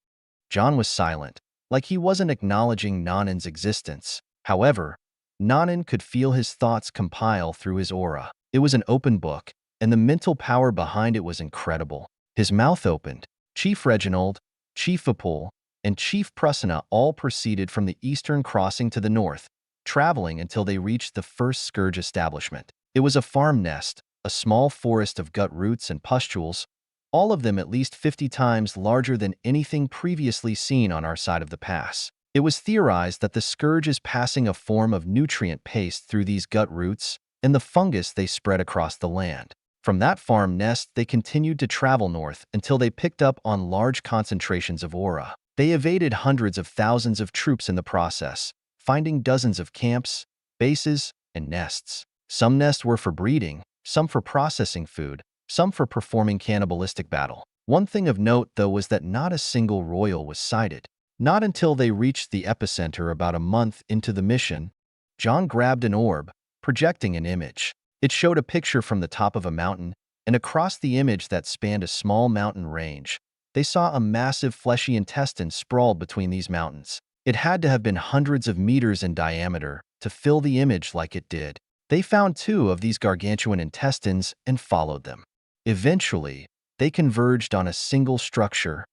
John was silent, like he wasn't acknowledging Nanan's existence. However, Nanan could feel his thoughts compile through his aura. It was an open book, and the mental power behind it was incredible. His mouth opened. Chief Reginald, Chief Vipul, and Chief Prasanna all proceeded from the eastern crossing to the north, traveling until they reached the first scourge establishment. It was a farm nest, a small forest of gut roots and pustules, all of them at least 50 times larger than anything previously seen on our side of the pass. It was theorized that the scourge is passing a form of nutrient paste through these gut roots and the fungus they spread across the land. From that farm nest, they continued to travel north until they picked up on large concentrations of aura. They evaded hundreds of thousands of troops in the process, finding dozens of camps, bases, and nests. Some nests were for breeding, some for processing food, some for performing cannibalistic battle. One thing of note, though, was that not a single royal was sighted. Not until they reached the epicenter about a month into the mission, John grabbed an orb, projecting an image. It showed a picture from the top of a mountain, and across the image that spanned a small mountain range, they saw a massive fleshy intestine sprawled between these mountains. It had to have been hundreds of meters in diameter to fill the image like it did. They found 2 of these gargantuan intestines and followed them. Eventually, they converged on a single structure.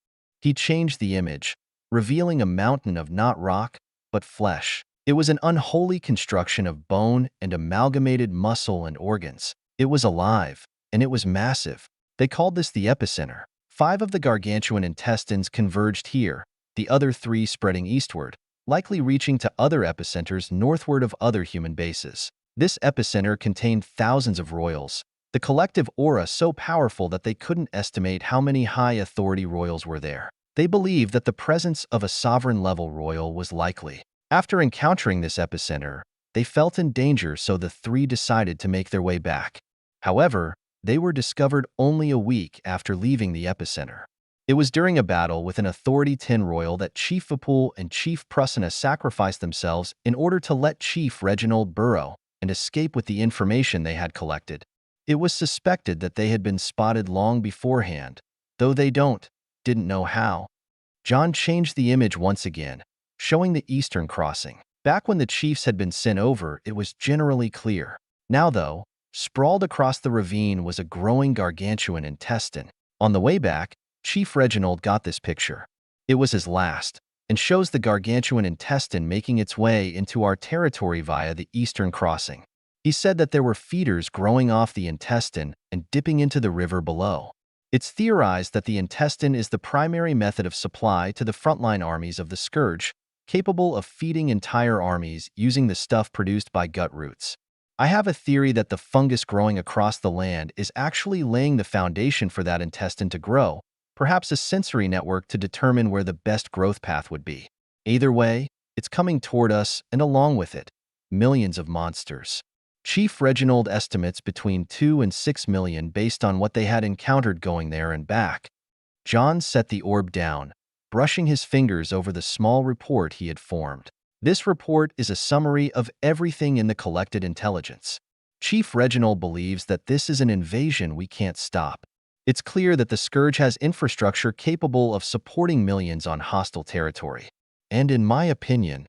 He changed the image, revealing a mountain of not rock, but flesh. It was an unholy construction of bone and amalgamated muscle and organs. It was alive, and it was massive. They called this the epicenter. 5 of the gargantuan intestines converged here, the other 3 spreading eastward, likely reaching to other epicenters northward of other human bases. This epicenter contained thousands of royals, the collective aura so powerful that they couldn't estimate how many high-authority royals were there. They believed that the presence of a sovereign-level royal was likely. After encountering this epicenter, they felt in danger, so the 3 decided to make their way back. However, they were discovered only a week after leaving the epicenter. It was during a battle with an Authority 10 royal that Chief Vipul and Chief Prasanna sacrificed themselves in order to let Chief Reginald burrow and escape with the information they had collected. It was suspected that they had been spotted long beforehand, though they didn't know how. John changed the image once again, showing the eastern crossing. Back when the chiefs had been sent over, it was generally clear. Now, though, sprawled across the ravine was a growing gargantuan intestine. On the way back, Chief Reginald got this picture. It was his last, and shows the gargantuan intestine making its way into our territory via the eastern crossing. He said that there were feeders growing off the intestine and dipping into the river below. It's theorized that the intestine is the primary method of supply to the frontline armies of the Scourge, capable of feeding entire armies using the stuff produced by gut roots. I have a theory that the fungus growing across the land is actually laying the foundation for that intestine to grow, perhaps a sensory network to determine where the best growth path would be. Either way, it's coming toward us, and along with it, millions of monsters. Chief Reginald estimates between 2 and 6 million based on what they had encountered going there and back. John set the orb down, brushing his fingers over the small report he had formed. This report is a summary of everything in the collected intelligence. Chief Reginald believes that this is an invasion we can't stop. It's clear that the Scourge has infrastructure capable of supporting millions on hostile territory. And in my opinion,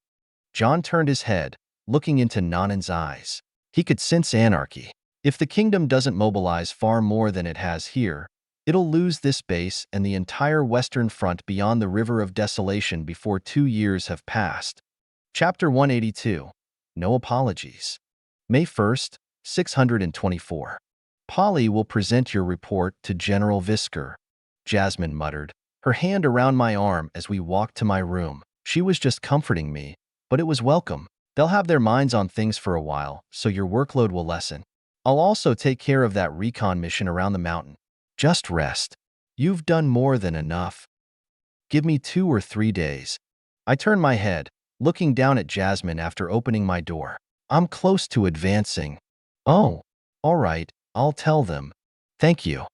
John turned his head, looking into Nanan's eyes. He could sense anarchy. If the kingdom doesn't mobilize far more than it has here, it'll lose this base and the entire western front beyond the River of Desolation before 2 years have passed. Chapter 182. No Apologies. May 1st, 624. Polly will present your report to General Visker, Jasmine muttered, her hand around my arm as we walked to my room. She was just comforting me, but it was welcome. They'll have their minds on things for a while, so your workload will lessen. I'll also take care of that recon mission around the mountain. Just rest. You've done more than enough. Give me 2 or 3 days. I turned my head, looking down at Jasmine after opening my door. I'm close to advancing. Oh, all right, I'll tell them. Thank you.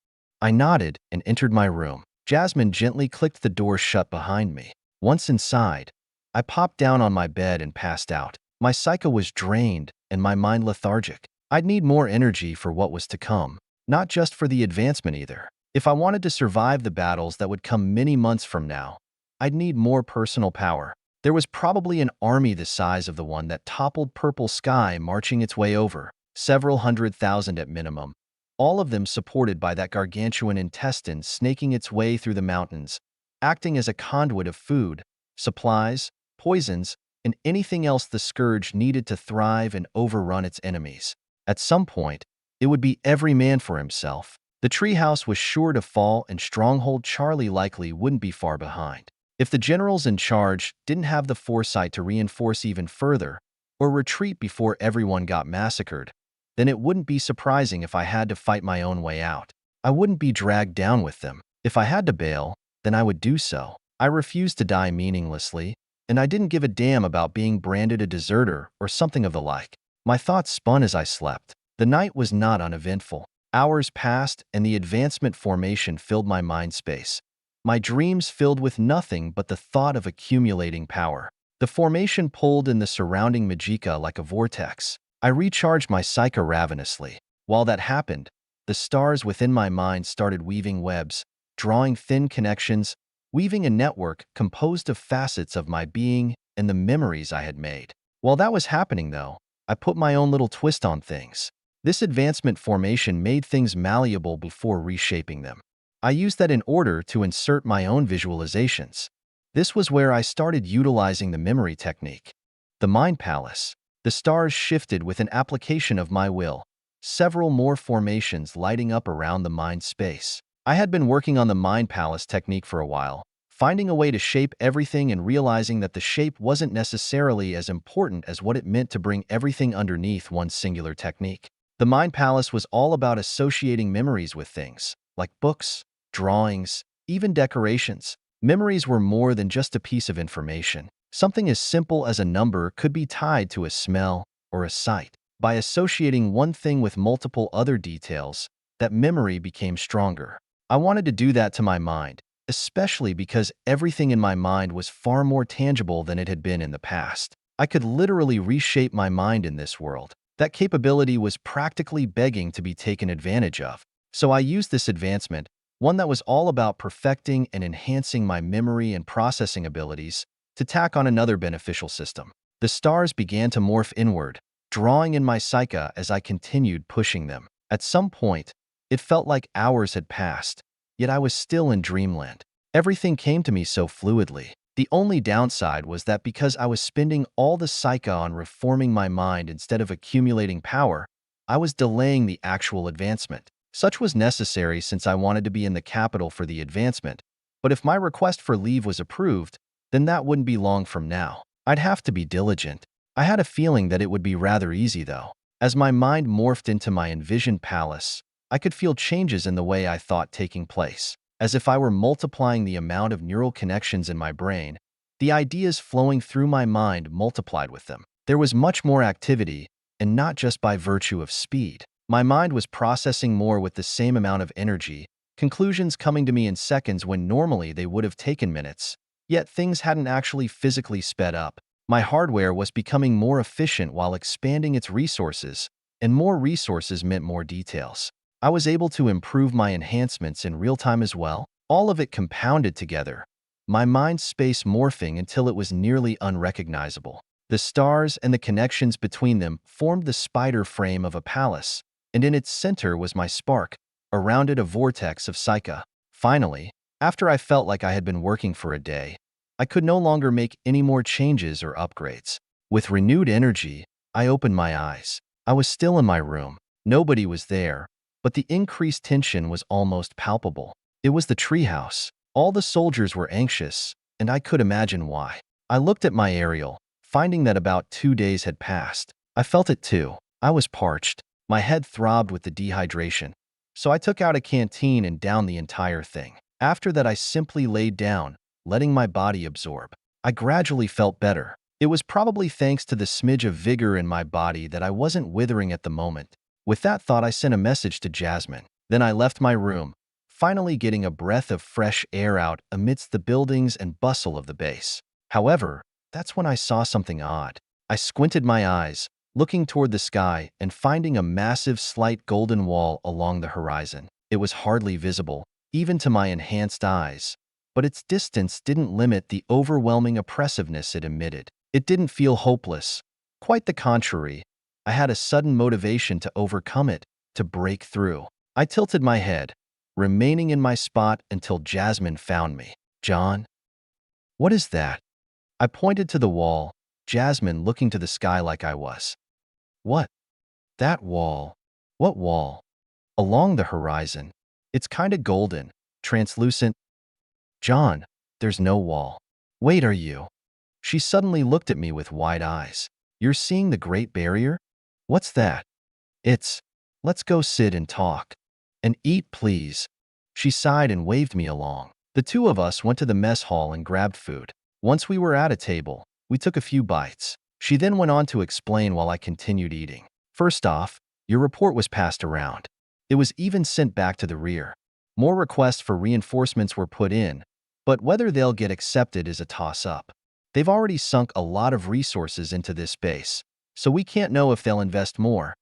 I nodded and entered my room. Jasmine gently clicked the door shut behind me. Once inside, I popped down on my bed and passed out. My psyche was drained and my mind lethargic. I'd need more energy for what was to come, not just for the advancement either. If I wanted to survive the battles that would come many months from now, I'd need more personal power. There was probably an army the size of the one that toppled Purple Sky marching its way over, several 100,000 at minimum, all of them supported by that gargantuan intestine snaking its way through the mountains, acting as a conduit of food, supplies, poisons, and anything else the scourge needed to thrive and overrun its enemies. At some point, it would be every man for himself. The treehouse was sure to fall, and Stronghold Charlie likely wouldn't be far behind. If the generals in charge didn't have the foresight to reinforce even further, or retreat before everyone got massacred, then it wouldn't be surprising if I had to fight my own way out. I wouldn't be dragged down with them. If I had to bail, then I would do so. I refused to die meaninglessly, and I didn't give a damn about being branded a deserter or something of the like. My thoughts spun as I slept. The night was not uneventful. Hours passed, and the advancement formation filled my mind space. My dreams filled with nothing but the thought of accumulating power. The formation pulled in the surrounding Majika like a vortex. I recharged my psyche ravenously. While that happened, the stars within my mind started weaving webs, drawing thin connections, weaving a network composed of facets of my being and the memories I had made. While that was happening, though, I put my own little twist on things. This advancement formation made things malleable before reshaping them. I used that in order to insert my own visualizations. This was where I started utilizing the memory technique. The Mind Palace. The stars shifted with an application of my will, several more formations lighting up around the mind space. I had been working on the Mind Palace technique for a while, finding a way to shape everything and realizing that the shape wasn't necessarily as important as what it meant to bring everything underneath one singular technique. The Mind Palace was all about associating memories with things, like books, drawings, even decorations. Memories were more than just a piece of information. Something as simple as a number could be tied to a smell or a sight. By associating one thing with multiple other details, that memory became stronger. I wanted to do that to my mind, especially because everything in my mind was far more tangible than it had been in the past. I could literally reshape my mind in this world. That capability was practically begging to be taken advantage of. So I used this advancement, one that was all about perfecting and enhancing my memory and processing abilities, to tack on another beneficial system. The stars began to morph inward, drawing in my psyche as I continued pushing them. At some point, it felt like hours had passed, yet I was still in dreamland. Everything came to me so fluidly. The only downside was that because I was spending all the psyche on reforming my mind instead of accumulating power, I was delaying the actual advancement. Such was necessary since I wanted to be in the capital for the advancement, but if my request for leave was approved, then that wouldn't be long from now. I'd have to be diligent. I had a feeling that it would be rather easy, though. As my mind morphed into my envisioned palace, I could feel changes in the way I thought taking place. As if I were multiplying the amount of neural connections in my brain, the ideas flowing through my mind multiplied with them. There was much more activity, and not just by virtue of speed. My mind was processing more with the same amount of energy, conclusions coming to me in seconds when normally they would have taken minutes. Yet things hadn't actually physically sped up. My hardware was becoming more efficient while expanding its resources, and more resources meant more details. I was able to improve my enhancements in real time as well. All of it compounded together, my mind space morphing until it was nearly unrecognizable. The stars and the connections between them formed the spider frame of a palace, and in its center was my spark, around it a vortex of psyche. Finally, after I felt like I had been working for a day, I could no longer make any more changes or upgrades. With renewed energy, I opened my eyes. I was still in my room. Nobody was there, but the increased tension was almost palpable. It was the treehouse. All the soldiers were anxious, and I could imagine why. I looked at my aerial, finding that about 2 days had passed. I felt it too. I was parched. My head throbbed with the dehydration. So I took out a canteen and downed the entire thing. After that, I simply laid down, letting my body absorb. I gradually felt better. It was probably thanks to the smidge of vigor in my body that I wasn't withering at the moment. With that thought, I sent a message to Jasmine. Then I left my room, finally getting a breath of fresh air out amidst the buildings and bustle of the base. However, that's when I saw something odd. I squinted my eyes, looking toward the sky and finding a massive slight golden wall along the horizon. It was hardly visible, even to my enhanced eyes, but its distance didn't limit the overwhelming oppressiveness it emitted. It didn't feel hopeless. Quite the contrary. I had a sudden motivation to overcome it, to break through. I tilted my head, remaining in my spot until Jasmine found me. "John, what is that?" I pointed to the wall, Jasmine looking to the sky like I was. "What? That wall." "What wall?" "Along the horizon. It's kinda golden, translucent." "John, there's no wall." "Wait, are you?" She suddenly looked at me with wide eyes. "You're seeing the Great Barrier? What's that?" "It's. Let's go sit and talk. And eat, please." She sighed and waved me along. The two of us went to the mess hall and grabbed food. Once we were at a table, we took a few bites. She then went on to explain while I continued eating. "First off, your report was passed around. It was even sent back to the rear. More requests for reinforcements were put in, but whether they'll get accepted is a toss-up. They've already sunk a lot of resources into this base, so we can't know if they'll invest more.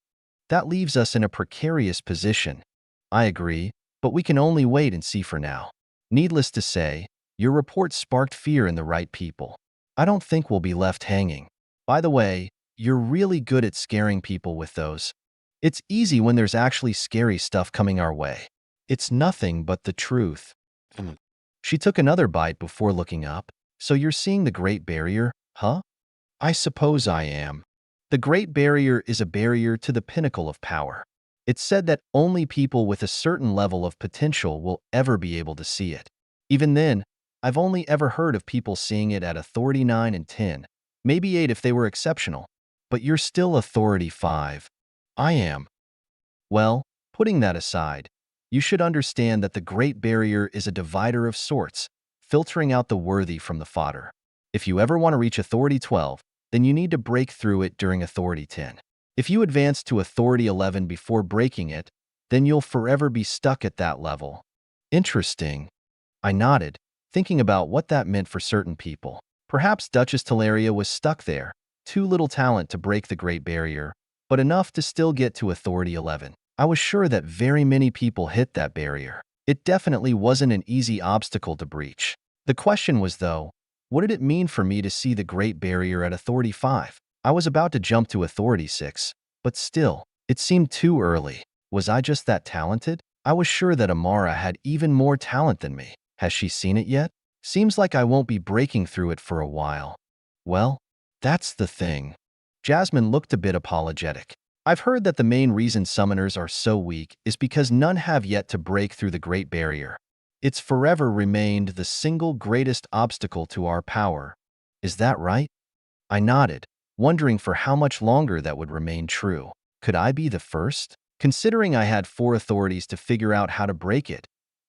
That leaves us in a precarious position." "I agree, but we can only wait and see for now." Needless to say, your report sparked fear in the right people. I don't think we'll be left hanging. By the way, you're really good at scaring people with those. It's easy when there's actually scary stuff coming our way. It's nothing but the truth. She took another bite before looking up. "So you're seeing the Great Barrier, huh?" "I suppose I am. The Great Barrier is a barrier to the pinnacle of power. It's said that only people with a certain level of potential will ever be able to see it. Even then, I've only ever heard of people seeing it at Authority 9 and 10, maybe 8 if they were exceptional. But you're still Authority 5. "I am." "Well, putting that aside, you should understand that the Great Barrier is a divider of sorts, filtering out the worthy from the fodder. If you ever want to reach Authority 12, then you need to break through it during Authority 10. If you advance to Authority 11 before breaking it, then you'll forever be stuck at that level." "Interesting." I nodded, thinking about what that meant for certain people. Perhaps Duchess Teleria was stuck there, too little talent to break the Great Barrier, but enough to still get to Authority 11. I was sure that very many people hit that barrier. It definitely wasn't an easy obstacle to breach. The question was, though, what did it mean for me to see the Great Barrier at Authority 5? I was about to jump to Authority 6, but still, it seemed too early. Was I just that talented? I was sure that Amara had even more talent than me. Has she seen it yet? Seems like I won't be breaking through it for a while. Well, that's the thing. Jasmine looked a bit apologetic. "I've heard that the main reason summoners are so weak is because none have yet to break through the Great Barrier. It's forever remained the single greatest obstacle to our power. Is that right?" I nodded, wondering for how much longer that would remain true. Could I be the first? Considering I had 4 authorities to figure out how to break it,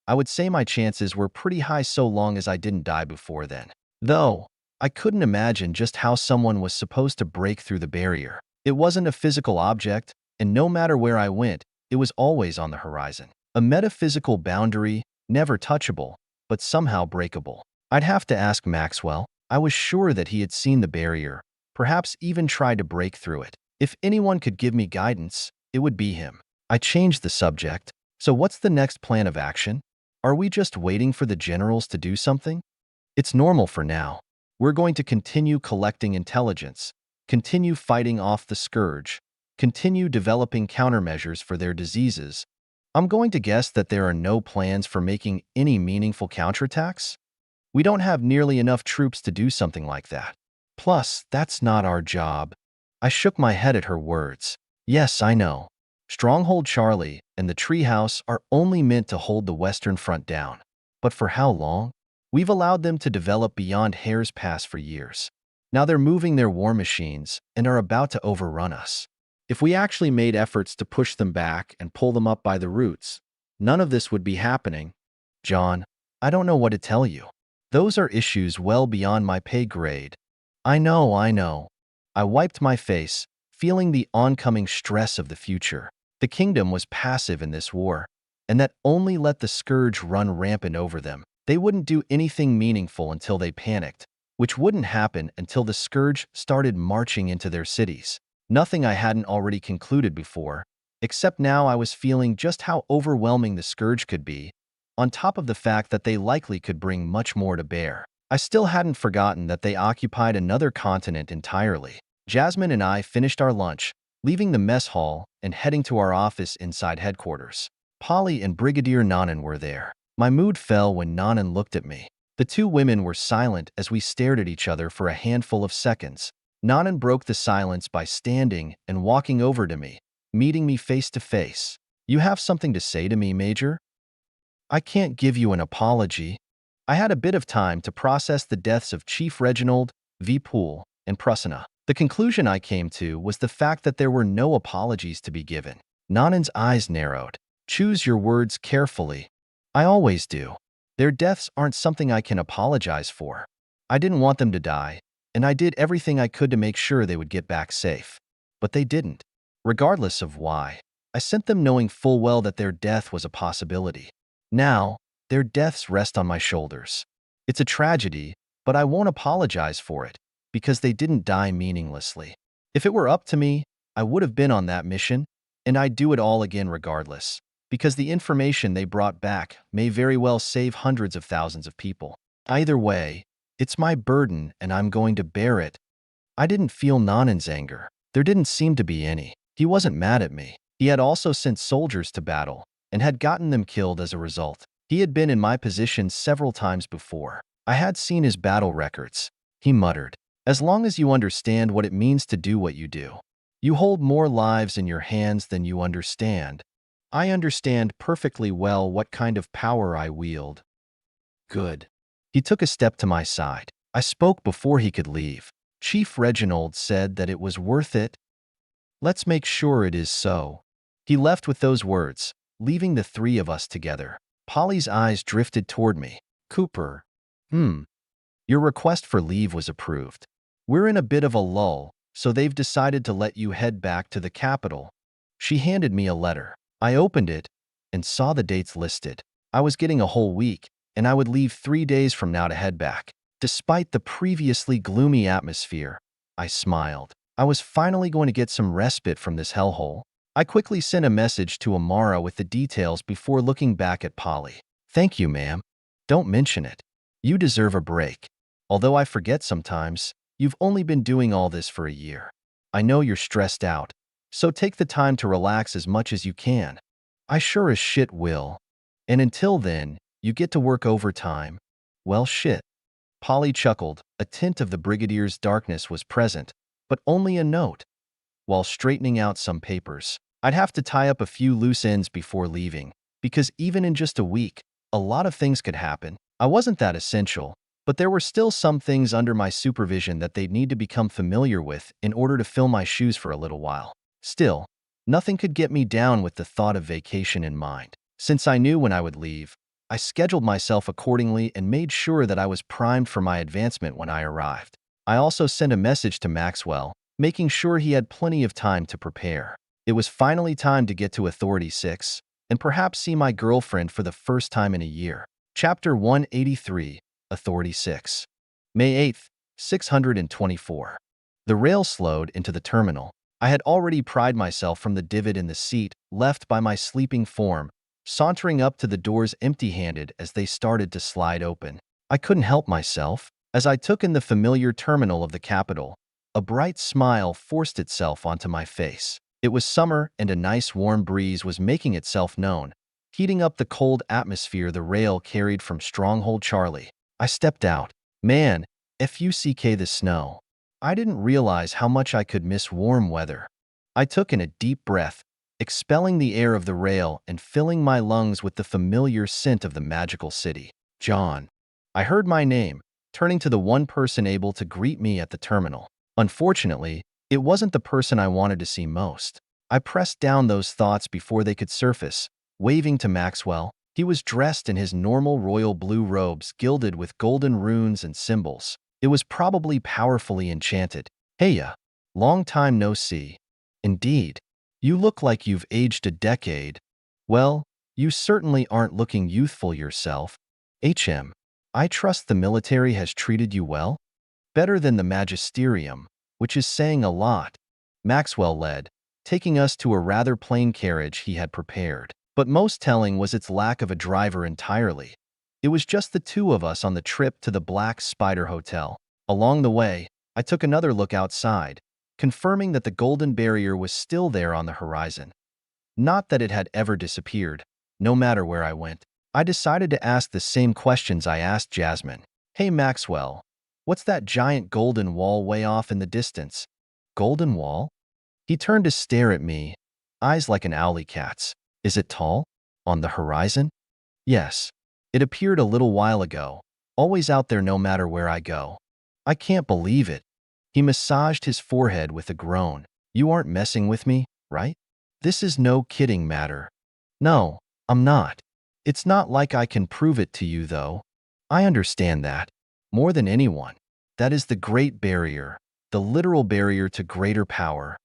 I would say my chances were pretty high so long as I didn't die before then. Though, I couldn't imagine just how someone was supposed to break through the barrier. It wasn't a physical object, and no matter where I went, it was always on the horizon. A metaphysical boundary, never touchable, but somehow breakable. I'd have to ask Maxwell. I was sure that he had seen the barrier, perhaps even tried to break through it. If anyone could give me guidance, it would be him. I changed the subject. "So what's the next plan of action? Are we just waiting for the generals to do something?" "It's normal for now. We're going to continue collecting intelligence, continue fighting off the scourge, continue developing countermeasures for their diseases. I'm going to guess that there are no plans for making any meaningful counterattacks? We don't have nearly enough troops to do something like that. Plus, that's not our job." I shook my head at her words. "Yes, I know. Stronghold Charlie and the treehouse are only meant to hold the Western Front down. But for how long? We've allowed them to develop beyond Hare's Pass for years. Now they're moving their war machines and are about to overrun us. If we actually made efforts to push them back and pull them up by the roots, none of this would be happening. John, I don't know what to tell you. Those are issues well beyond my pay grade. I know, I know. I wiped my face, feeling the oncoming stress of the future. The kingdom was passive in this war, and that only let the scourge run rampant over them. They wouldn't do anything meaningful until they panicked, which wouldn't happen until the scourge started marching into their cities. Nothing I hadn't already concluded before, except now I was feeling just how overwhelming the scourge could be, on top of the fact that they likely could bring much more to bear. I still hadn't forgotten that they occupied another continent entirely. Jasmine and I finished our lunch, leaving the mess hall and heading to our office inside headquarters. Polly and Brigadier Nanan were there. My mood fell when Nanan looked at me. The two women were silent as we stared at each other for a handful of seconds. Nanan broke the silence by standing and walking over to me, meeting me face to face. "You have something to say to me, Major?" "I can't give you an apology." I had a bit of time to process the deaths of Chief Reginald, V. Poole, and Prasanna. The conclusion I came to was the fact that there were no apologies to be given. Nanan's eyes narrowed. "Choose your words carefully." "I always do. Their deaths aren't something I can apologize for. I didn't want them to die, and I did everything I could to make sure they would get back safe. But they didn't. Regardless of why, I sent them knowing full well that their death was a possibility. Now, their deaths rest on my shoulders. It's a tragedy, but I won't apologize for it, because they didn't die meaninglessly. If it were up to me, I would have been on that mission, and I'd do it all again regardless, because the information they brought back may very well save hundreds of thousands of people. Either way, it's my burden and I'm going to bear it." I didn't feel Nanan's anger. There didn't seem to be any. He wasn't mad at me. He had also sent soldiers to battle, and had gotten them killed as a result. He had been in my position several times before. I had seen his battle records. He muttered, "As long as you understand what it means to do what you do. You hold more lives in your hands than you understand. I understand perfectly well what kind of power I wield." "Good." He took a step to my side. I spoke before he could leave. "Chief Reginald said that it was worth it. Let's make sure it is so." He left with those words, leaving the three of us together. Polly's eyes drifted toward me. "Cooper. Your request for leave was approved. We're in a bit of a lull, so they've decided to let you head back to the capital." She handed me a letter. I opened it and saw the dates listed. I was getting a whole week, and I would leave 3 days from now to head back. Despite the previously gloomy atmosphere, I smiled. I was finally going to get some respite from this hellhole. I quickly sent a message to Amara with the details before looking back at Polly. "Thank you, ma'am. Don't mention it. You deserve a break. Although I forget sometimes, you've only been doing all this for a year. I know you're stressed out, so take the time to relax as much as you can. I sure as shit will. And until then, you get to work overtime. Well, shit." Polly chuckled. A tint of the Brigadier's darkness was present, but only a note. "While straightening out some papers. I'd have to tie up a few loose ends before leaving, because even in just a week, a lot of things could happen. I wasn't that essential, but there were still some things under my supervision that they'd need to become familiar with in order to fill my shoes for a little while. Still, nothing could get me down with the thought of vacation in mind. Since I knew when I would leave, I scheduled myself accordingly and made sure that I was primed for my advancement when I arrived. I also sent a message to Maxwell, making sure he had plenty of time to prepare. It was finally time to get to Authority 6, and perhaps see my girlfriend for the first time in a year. Chapter 183, Authority 6. May 8th, 624. The rail slowed into the terminal. I had already pried myself from the divot in the seat left by my sleeping form, sauntering up to the doors empty-handed as they started to slide open. I couldn't help myself. As I took in the familiar terminal of the capital, a bright smile forced itself onto my face. It was summer, and a nice warm breeze was making itself known, heating up the cold atmosphere the rail carried from Stronghold Charlie. I stepped out. Man, fuck the snow. I didn't realize how much I could miss warm weather. I took in a deep breath, expelling the air of the rail and filling my lungs with the familiar scent of the magical city. John. I heard my name, turning to the one person able to greet me at the terminal. Unfortunately, it wasn't the person I wanted to see most. I pressed down those thoughts before they could surface, waving to Maxwell. He was dressed in his normal royal blue robes gilded with golden runes and symbols. It was probably powerfully enchanted. Heya, long time no see. Indeed, you look like you've aged a decade. Well, you certainly aren't looking youthful yourself. I trust the military has treated you well? Better than the magisterium, which is saying a lot. Maxwell led, taking us to a rather plain carriage he had prepared. But most telling was its lack of a driver entirely. It was just the two of us on the trip to the Black Spider Hotel. Along the way, I took another look outside, confirming that the golden barrier was still there on the horizon. Not that it had ever disappeared, no matter where I went. I decided to ask the same questions I asked Jasmine. Hey Maxwell, what's that giant golden wall way off in the distance? Golden wall? He turned to stare at me, eyes like an alley cat's. Is it tall? On the horizon? Yes. It appeared a little while ago, always out there no matter where I go. I can't believe it. He massaged his forehead with a groan. You aren't messing with me, right? This is no kidding matter. No, I'm not. It's not like I can prove it to you, though. I understand that. More than anyone. That is the Great Barrier, the literal barrier to greater power.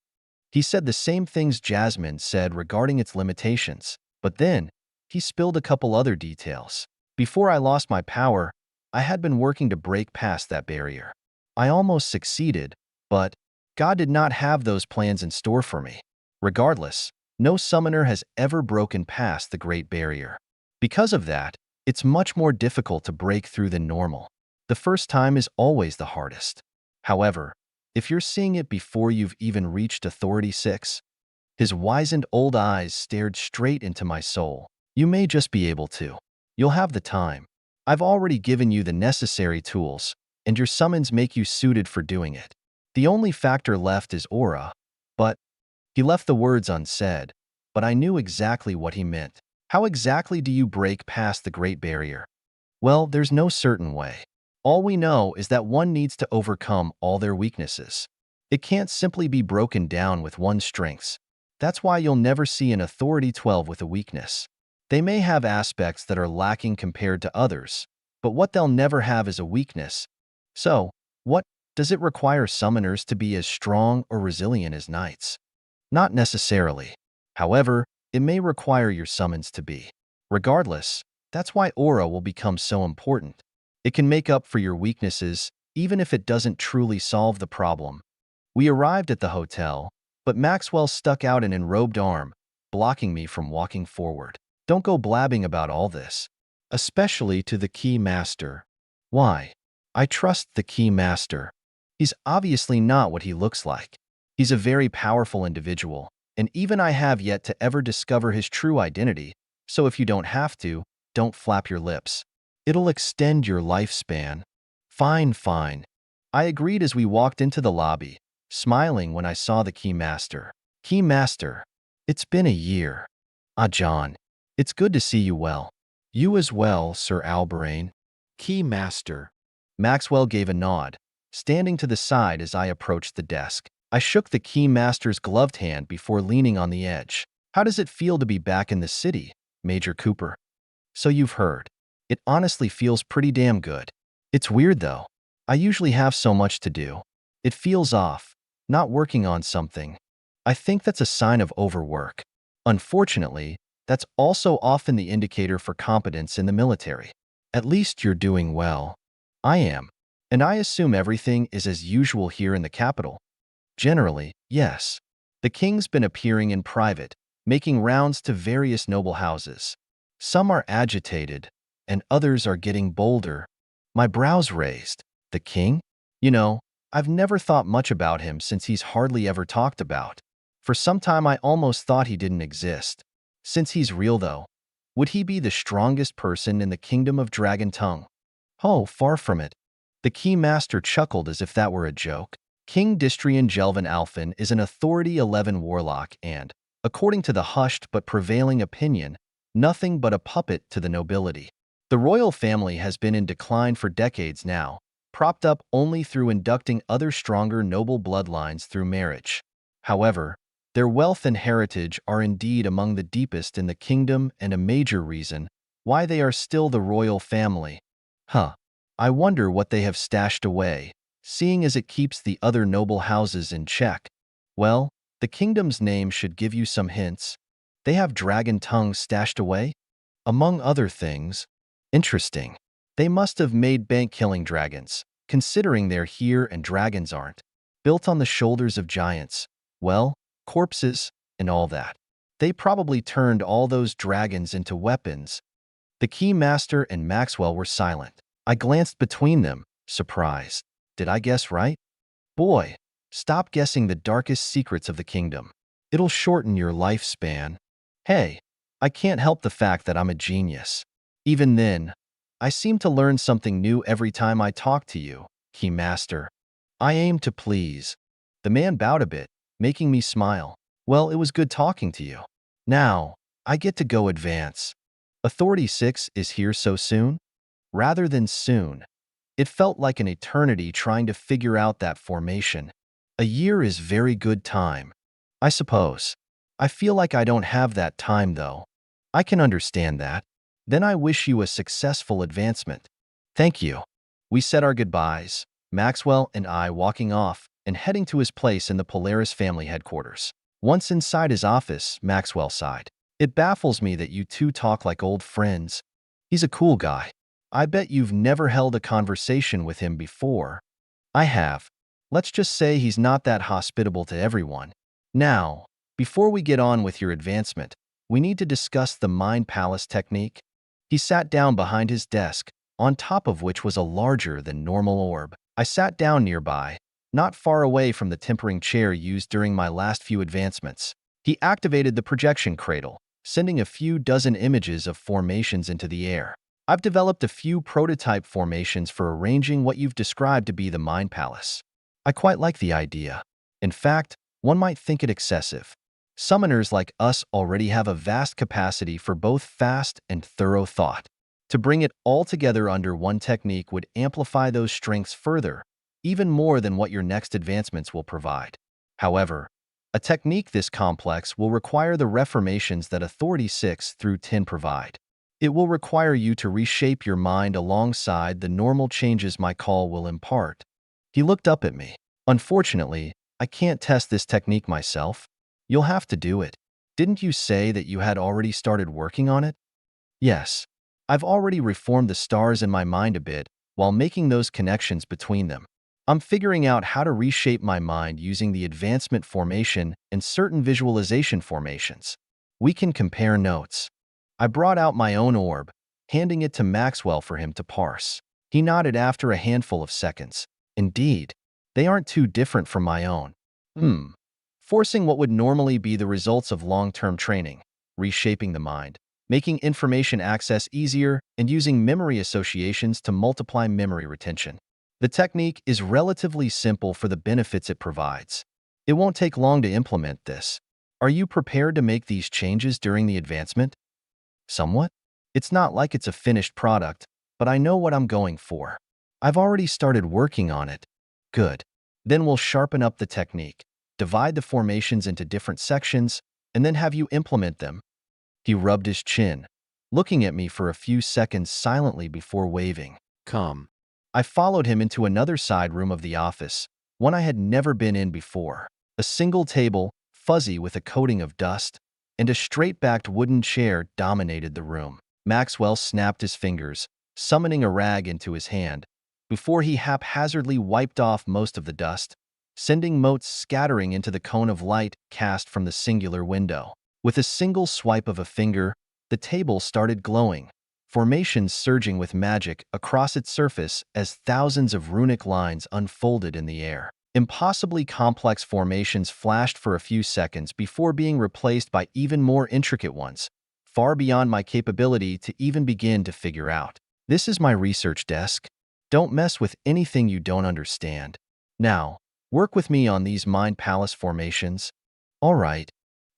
He said the same things Jasmine said regarding its limitations, but then he spilled a couple other details. Before I lost my power, I had been working to break past that barrier. I almost succeeded, but God did not have those plans in store for me. Regardless, no summoner has ever broken past the Great Barrier. Because of that, it's much more difficult to break through than normal. The first time is always the hardest. However, if you're seeing it before you've even reached Authority 6, his wizened old eyes stared straight into my soul. You may just be able to. You'll have the time. I've already given you the necessary tools, and your summons make you suited for doing it. The only factor left is aura, but he left the words unsaid, but I knew exactly what he meant. How exactly do you break past the Great Barrier? Well, there's no certain way. All we know is that one needs to overcome all their weaknesses. It can't simply be broken down with one's strengths. That's why you'll never see an Authority 12 with a weakness. They may have aspects that are lacking compared to others, but what they'll never have is a weakness. So, what does it require summoners to be as strong or resilient as knights? Not necessarily. However, it may require your summons to be. Regardless, that's why aura will become so important. It can make up for your weaknesses, even if it doesn't truly solve the problem. We arrived at the hotel, but Maxwell stuck out an enrobed arm, blocking me from walking forward. Don't go blabbing about all this, especially to the key master. Why? I trust the key master. He's obviously not what he looks like. He's a very powerful individual, and even I have yet to ever discover his true identity, so if you don't have to, don't flap your lips. It'll extend your lifespan. Fine, fine. I agreed as we walked into the lobby, smiling when I saw the key master. Key master, it's been a year. Ah, John, it's good to see you well. You as well, Sir Alberain. Key master. Maxwell gave a nod, standing to the side as I approached the desk. I shook the key master's gloved hand before leaning on the edge. How does it feel to be back in the city, Major Cooper? So you've heard. It honestly feels pretty damn good. It's weird though. I usually have so much to do. It feels off, not working on something. I think that's a sign of overwork. Unfortunately, that's also often the indicator for competence in the military. At least you're doing well. I am. And I assume everything is as usual here in the capital. Generally, yes. The king's been appearing in private, making rounds to various noble houses. Some are agitated, and others are getting bolder. My brows raised. The king? You know, I've never thought much about him since he's hardly ever talked about. For some time I almost thought he didn't exist. Since he's real though, would he be the strongest person in the kingdom of Dragon Tongue? Oh, far from it. The key master chuckled as if that were a joke. King Distrian Jelvin Alphen is an Authority 11 warlock and According to the hushed but prevailing opinion, nothing but a puppet to the nobility. The royal family has been in decline for decades now, propped up only through inducting other stronger noble bloodlines through marriage. However, their wealth and heritage are indeed among the deepest in the kingdom and a major reason why they are still the royal family. I wonder what they have stashed away, seeing as it keeps the other noble houses in check. Well, the kingdom's name should give you some hints. They have dragon tongues stashed away? Among other things. Interesting. They must have made bank killing dragons, considering they're here and dragons aren't. Built on the shoulders of giants. Well, corpses and all that. They probably turned all those dragons into weapons. The key master and Maxwell were silent. I glanced between them, surprised. Did I guess right? Boy, stop guessing the darkest secrets of the kingdom. It'll shorten your lifespan. Hey, I can't help the fact that I'm a genius. Even then, I seem to learn something new every time I talk to you, key master. I aim to please. The man bowed a bit, making me smile. Well, it was good talking to you. Now, I get to go advance. Authority 6 is here so soon? Rather than soon. It felt like an eternity trying to figure out that formation. A year is very good time, I suppose. I feel like I don't have that time, though. I can understand that. Then I wish you a successful advancement. Thank you. We said our goodbyes, Maxwell and I walking off and heading to his place in the Polaris family headquarters. Once inside his office, Maxwell sighed. It baffles me that you two talk like old friends. He's a cool guy. I bet you've never held a conversation with him before. I have. Let's just say he's not that hospitable to everyone. Now, before we get on with your advancement, we need to discuss the Mind Palace technique. He sat down behind his desk, on top of which was a larger than normal orb. I sat down nearby, not far away from the tempering chair used during my last few advancements. He activated the projection cradle, sending a few dozen images of formations into the air. I've developed a few prototype formations for arranging what you've described to be the Mind Palace. I quite like the idea. In fact, one might think it excessive. Summoners like us already have a vast capacity for both fast and thorough thought. To bring it all together under one technique would amplify those strengths further, even more than what your next advancements will provide. However, a technique this complex will require the reformations that Authority 6 through 10 provide. It will require you to reshape your mind alongside the normal changes my call will impart. He looked up at me. Unfortunately, I can't test this technique myself. You'll have to do it. Didn't you say that you had already started working on it? Yes. I've already reformed the stars in my mind a bit while making those connections between them. I'm figuring out how to reshape my mind using the advancement formation and certain visualization formations. We can compare notes. I brought out my own orb, handing it to Maxwell for him to parse. He nodded after a handful of seconds. Indeed, they aren't too different from my own. Forcing what would normally be the results of long-term training, reshaping the mind, making information access easier, and using memory associations to multiply memory retention. The technique is relatively simple for the benefits it provides. It won't take long to implement this. Are you prepared to make these changes during the advancement? Somewhat. It's not like it's a finished product, but I know what I'm going for. I've already started working on it. Good. Then we'll sharpen up the technique, divide the formations into different sections, and then have you implement them. He rubbed his chin, looking at me for a few seconds silently before waving. Come. I followed him into another side room of the office, one I had never been in before. A single table, fuzzy with a coating of dust, and a straight-backed wooden chair dominated the room. Maxwell snapped his fingers, summoning a rag into his hand, before he haphazardly wiped off most of the dust, sending motes scattering into the cone of light cast from the singular window. With a single swipe of a finger, the table started glowing, formations surging with magic across its surface as thousands of runic lines unfolded in the air. Impossibly complex formations flashed for a few seconds before being replaced by even more intricate ones, far beyond my capability to even begin to figure out. This is my research desk. Don't mess with anything you don't understand. Now, work with me on these Mind Palace formations. All right.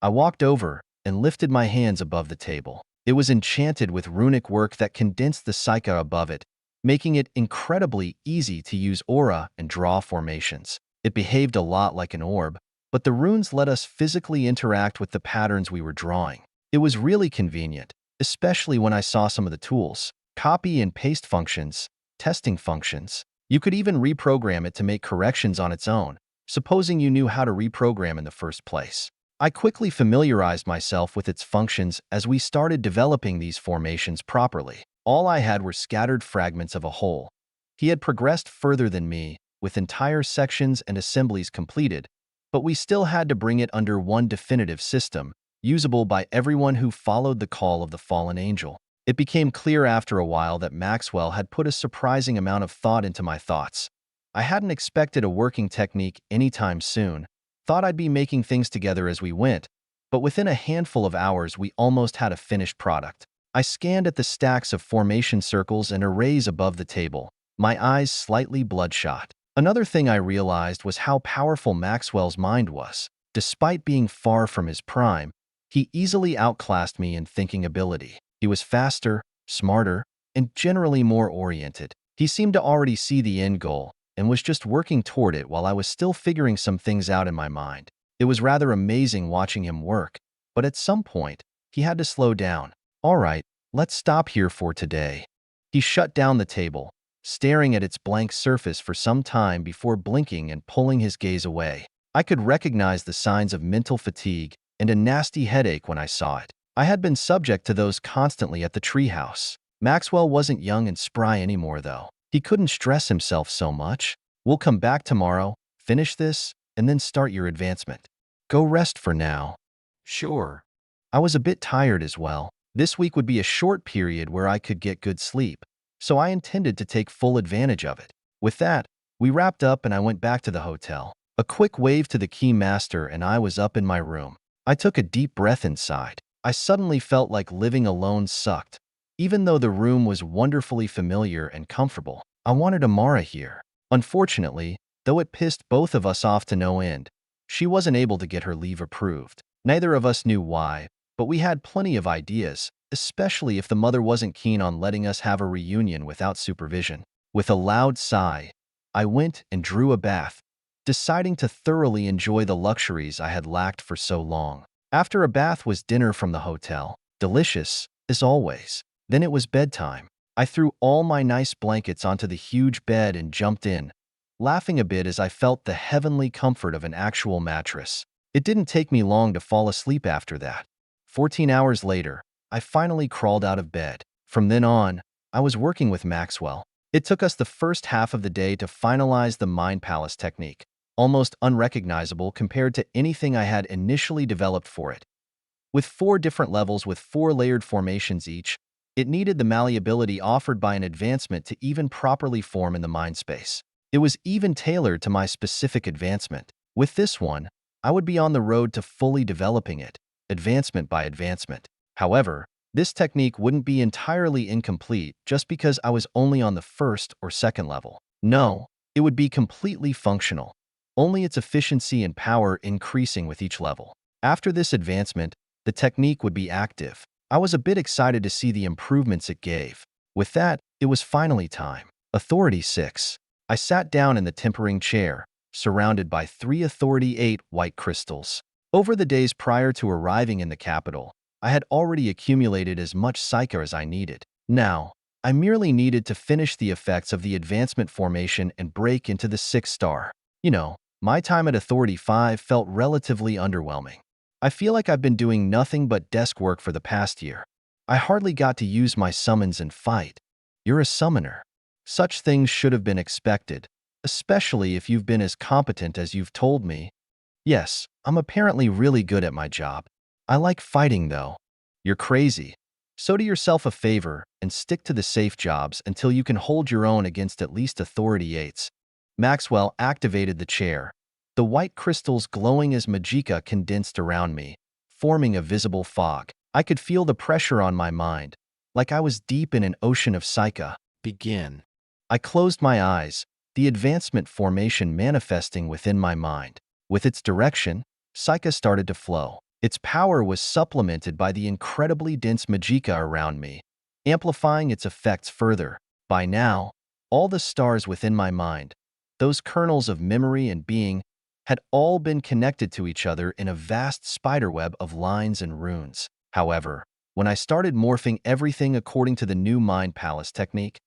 I walked over and lifted my hands above the table. It was enchanted with runic work that condensed the Isekai above it, making it incredibly easy to use aura and draw formations. It behaved a lot like an orb, but the runes let us physically interact with the patterns we were drawing. It was really convenient, especially when I saw some of the tools, copy and paste functions, testing functions. You could even reprogram it to make corrections on its own, supposing you knew how to reprogram in the first place. I quickly familiarized myself with its functions as we started developing these formations properly. All I had were scattered fragments of a whole. He had progressed further than me, with entire sections and assemblies completed, but we still had to bring it under one definitive system, usable by everyone who followed the call of the fallen angel. It became clear after a while that Maxwell had put a surprising amount of thought into my thoughts. I hadn't expected a working technique anytime soon, thought I'd be making things together as we went, but within a handful of hours we almost had a finished product. I scanned at the stacks of formation circles and arrays above the table, my eyes slightly bloodshot. Another thing I realized was how powerful Maxwell's mind was. Despite being far from his prime, he easily outclassed me in thinking ability. He was faster, smarter, and generally more oriented. He seemed to already see the end goal and was just working toward it while I was still figuring some things out in my mind. It was rather amazing watching him work, but at some point, he had to slow down. All right, let's stop here for today. He shut down the table, staring at its blank surface for some time before blinking and pulling his gaze away. I could recognize the signs of mental fatigue and a nasty headache when I saw it. I had been subject to those constantly at the treehouse. Maxwell wasn't young and spry anymore, though. He couldn't stress himself so much. We'll come back tomorrow, finish this, and then start your advancement. Go rest for now. Sure. I was a bit tired as well. This week would be a short period where I could get good sleep, so I intended to take full advantage of it. With that, we wrapped up and I went back to the hotel. A quick wave to the key master and I was up in my room. I took a deep breath inside. I suddenly felt like living alone sucked. Even though the room was wonderfully familiar and comfortable, I wanted Amara here. Unfortunately, though it pissed both of us off to no end, she wasn't able to get her leave approved. Neither of us knew why, but we had plenty of ideas, especially if the mother wasn't keen on letting us have a reunion without supervision. With a loud sigh, I went and drew a bath, deciding to thoroughly enjoy the luxuries I had lacked for so long. After a bath was dinner from the hotel, delicious, as always. Then it was bedtime. I threw all my nice blankets onto the huge bed and jumped in, laughing a bit as I felt the heavenly comfort of an actual mattress. It didn't take me long to fall asleep after that. 14 hours later, I finally crawled out of bed. From then on, I was working with Maxwell. It took us the first half of the day to finalize the Mind Palace technique, almost unrecognizable compared to anything I had initially developed for it. With 4 different levels with 4 layered formations each, it needed the malleability offered by an advancement to even properly form in the mind space. It was even tailored to my specific advancement. With this one, I would be on the road to fully developing it, advancement by advancement. However, this technique wouldn't be entirely incomplete just because I was only on the first or second level. No, it would be completely functional, only its efficiency and power increasing with each level. After this advancement, the technique would be active. I was a bit excited to see the improvements it gave. With that, it was finally time. Authority 6. I sat down in the tempering chair, surrounded by 3 Authority 8 white crystals. Over the days prior to arriving in the capital, I had already accumulated as much Isekai as I needed. Now, I merely needed to finish the effects of the advancement formation and break into the 6 star. My time at Authority 5 felt relatively underwhelming. I feel like I've been doing nothing but desk work for the past year. I hardly got to use my summons and fight. You're a summoner. Such things should have been expected, especially if you've been as competent as you've told me. Yes, I'm apparently really good at my job. I like fighting, though. You're crazy. So do yourself a favor and stick to the safe jobs until you can hold your own against at least Authority 8s. Maxwell activated the chair, the white crystals glowing as magicka condensed around me, forming a visible fog. I could feel the pressure on my mind, like I was deep in an ocean of Isekai. Begin. I closed my eyes, the advancement formation manifesting within my mind. With its direction, Isekai started to flow. Its power was supplemented by the incredibly dense magicka around me, amplifying its effects further. By now, all the stars within my mind, those kernels of memory and being, had all been connected to each other in a vast spiderweb of lines and runes. However, when I started morphing everything according to the new Mind Palace technique,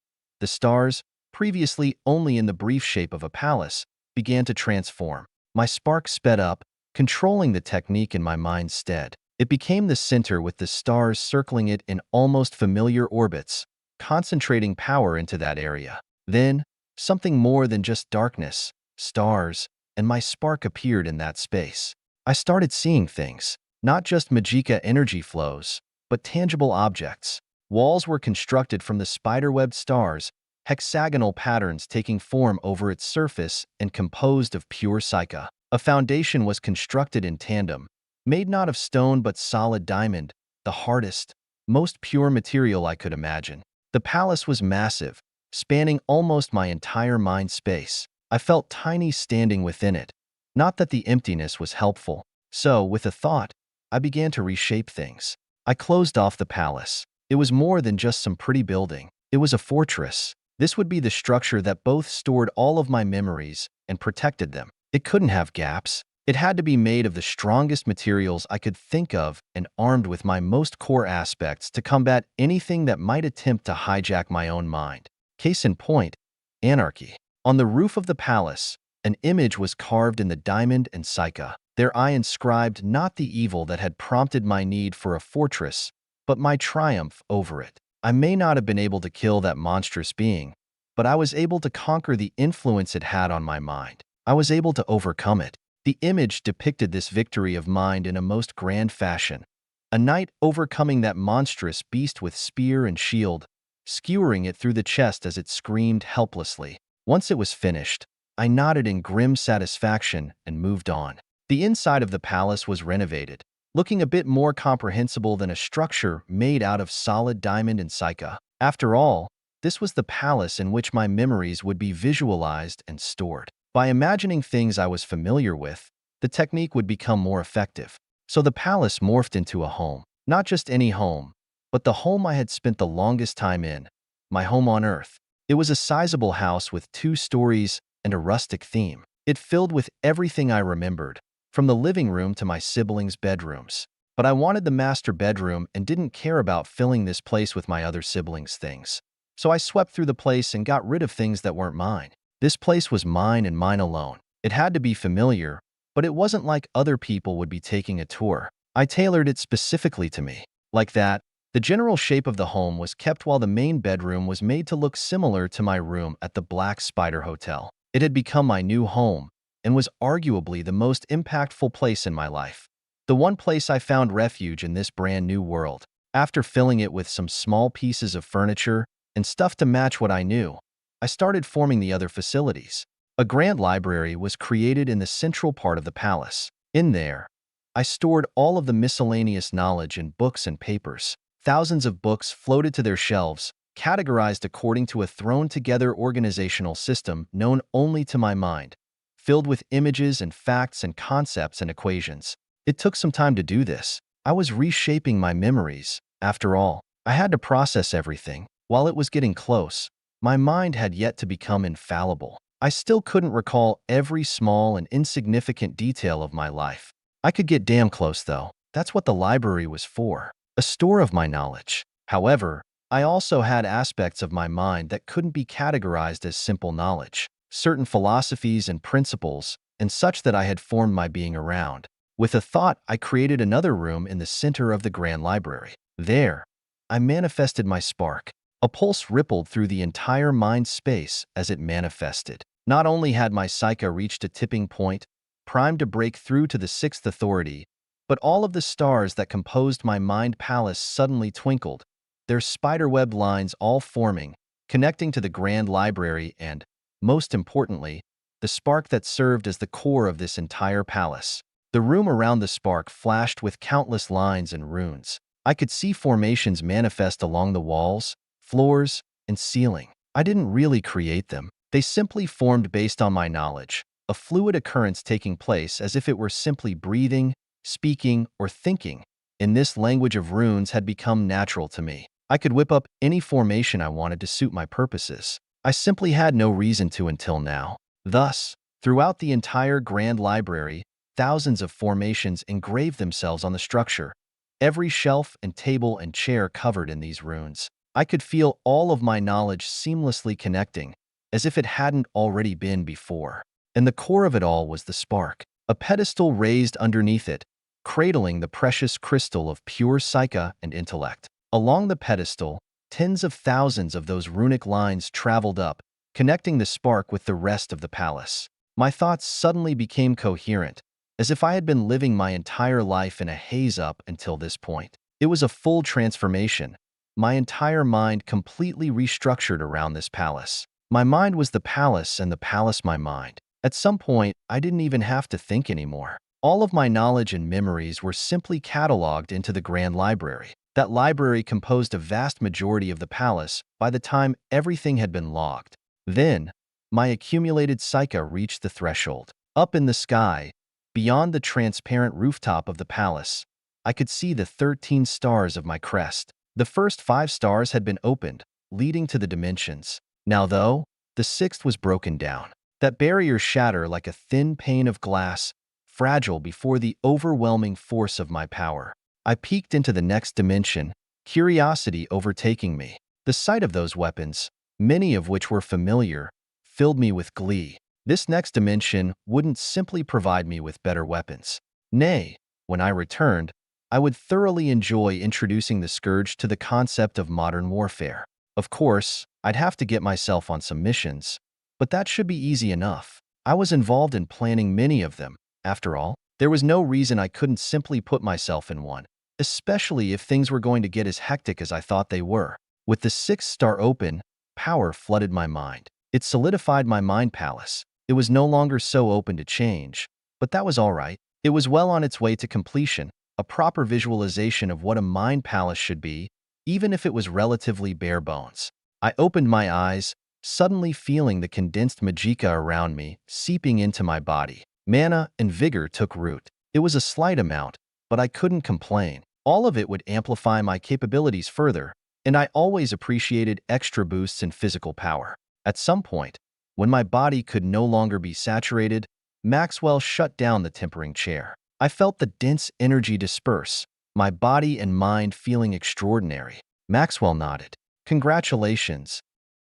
the stars, previously only in the brief shape of a palace, began to transform. My spark sped up, controlling the technique in my mind's stead. It became the center with the stars circling it in almost familiar orbits, concentrating power into that area. Then, something more than just darkness, stars, and my spark appeared in that space. I started seeing things, not just magicka energy flows, but tangible objects. Walls were constructed from the spiderweb stars, hexagonal patterns taking form over its surface and composed of pure psyche. A foundation was constructed in tandem, made not of stone but solid diamond, the hardest, most pure material I could imagine. The palace was massive, spanning almost my entire mind space. I felt tiny standing within it. Not that the emptiness was helpful. So, with a thought, I began to reshape things. I closed off the palace. It was more than just some pretty building. It was a fortress. This would be the structure that both stored all of my memories and protected them. It couldn't have gaps. It had to be made of the strongest materials I could think of and armed with my most core aspects to combat anything that might attempt to hijack my own mind. Case in point, anarchy. On the roof of the palace, an image was carved in the diamond and psyche. There I inscribed not the evil that had prompted my need for a fortress, but my triumph over it. I may not have been able to kill that monstrous being, but I was able to conquer the influence it had on my mind. I was able to overcome it. The image depicted this victory of mind in a most grand fashion. A knight overcoming that monstrous beast with spear and shield, skewering it through the chest as it screamed helplessly. Once it was finished, I nodded in grim satisfaction and moved on. The inside of the palace was renovated, looking a bit more comprehensible than a structure made out of solid diamond and psyche. After all, this was the palace in which my memories would be visualized and stored. By imagining things I was familiar with, the technique would become more effective. So the palace morphed into a home. Not just any home, but the home I had spent the longest time in, my home on Earth. It was a sizable house with 2 stories and a rustic theme. It filled with everything I remembered, from the living room to my siblings' bedrooms. But I wanted the master bedroom and didn't care about filling this place with my other siblings' things. So I swept through the place and got rid of things that weren't mine. This place was mine and mine alone. It had to be familiar, but it wasn't like other people would be taking a tour. I tailored it specifically to me. Like that, the general shape of the home was kept while the main bedroom was made to look similar to my room at the Black Spider Hotel. It had become my new home and was arguably the most impactful place in my life. The one place I found refuge in this brand new world. After filling it with some small pieces of furniture and stuff to match what I knew, I started forming the other facilities. A grand library was created in the central part of the palace. In there, I stored all of the miscellaneous knowledge in books and papers. Thousands of books floated to their shelves, categorized according to a thrown-together organizational system known only to my mind, filled with images and facts and concepts and equations. It took some time to do this. I was reshaping my memories. After all, I had to process everything. While it was getting close, my mind had yet to become infallible. I still couldn't recall every small and insignificant detail of my life. I could get damn close, though. That's what the library was for. A store of my knowledge. However, I also had aspects of my mind that couldn't be categorized as simple knowledge. Certain philosophies and principles, and such that I had formed my being around. With a thought, I created another room in the center of the grand library. There, I manifested my spark. A pulse rippled through the entire mind space as it manifested. Not only had my psyche reached a tipping point, primed to break through to the 6th authority, but all of the stars that composed my mind palace suddenly twinkled, their spiderweb lines all forming, connecting to the grand library and, most importantly, the spark that served as the core of this entire palace. The room around the spark flashed with countless lines and runes. I could see formations manifest along the walls, floors, and ceiling. I didn't really create them. They simply formed based on my knowledge, a fluid occurrence taking place as if it were simply breathing, speaking, or thinking in this language of runes had become natural to me. I could whip up any formation I wanted to suit my purposes. I simply had no reason to until now. Thus, throughout the entire Grand Library, thousands of formations engraved themselves on the structure, every shelf and table and chair covered in these runes. I could feel all of my knowledge seamlessly connecting, as if it hadn't already been before. And the core of it all was the spark, a pedestal raised underneath it, cradling the precious crystal of pure psyche and intellect. Along the pedestal, tens of thousands of those runic lines traveled up, connecting the spark with the rest of the palace. My thoughts suddenly became coherent, as if I had been living my entire life in a haze up until this point. It was a full transformation, my entire mind completely restructured around this palace. My mind was the palace and the palace my mind. At some point, I didn't even have to think anymore. All of my knowledge and memories were simply cataloged into the Grand Library. That library composed a vast majority of the palace by the time everything had been logged. Then, my accumulated psyche reached the threshold. Up in the sky, beyond the transparent rooftop of the palace, I could see the 13 stars of my crest. The first 5 stars had been opened, leading to the dimensions. Now, though, the 6th was broken down. That barrier shattered like a thin pane of glass, fragile before the overwhelming force of my power. I peeked into the next dimension, curiosity overtaking me. The sight of those weapons, many of which were familiar, filled me with glee. This next dimension wouldn't simply provide me with better weapons. Nay, when I returned, I would thoroughly enjoy introducing the Scourge to the concept of modern warfare. Of course, I'd have to get myself on some missions, but that should be easy enough. I was involved in planning many of them. After all, there was no reason I couldn't simply put myself in one, especially if things were going to get as hectic as I thought they were. With the 6th star open, power flooded my mind. It solidified my mind palace. It was no longer so open to change, but that was all right. It was well on its way to completion, a proper visualization of what a mind palace should be, even if it was relatively bare bones. I opened my eyes, suddenly feeling the condensed magicka around me seeping into my body. Mana and vigor took root. It was a slight amount, but I couldn't complain. All of it would amplify my capabilities further, and I always appreciated extra boosts in physical power. At some point, when my body could no longer be saturated, Maxwell shut down the tempering chair. I felt the dense energy disperse, my body and mind feeling extraordinary. Maxwell nodded. Congratulations.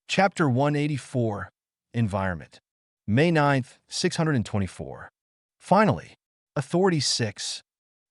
Chapter 184, Environment. May 9th, 624. Finally, Authority 6.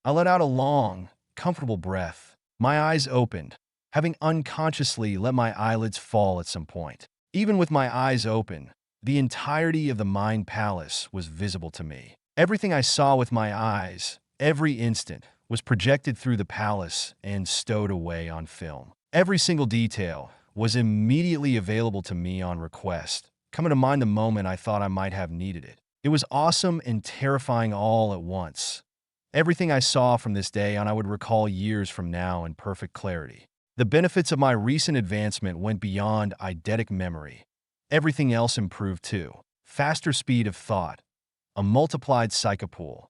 I let out a long, comfortable breath. My eyes opened, having unconsciously let my eyelids fall at some point. Even with my eyes open, the entirety of the Mind Palace was visible to me. Everything I saw with my eyes, every instant, was projected through the palace and stowed away on film. Every single detail was immediately available to me on request, coming to mind the moment I thought I might have needed it. It was awesome and terrifying all at once. Everything I saw from this day on I would recall years from now in perfect clarity. The benefits of my recent advancement went beyond eidetic memory. Everything else improved too. Faster speed of thought, a multiplied psychopool,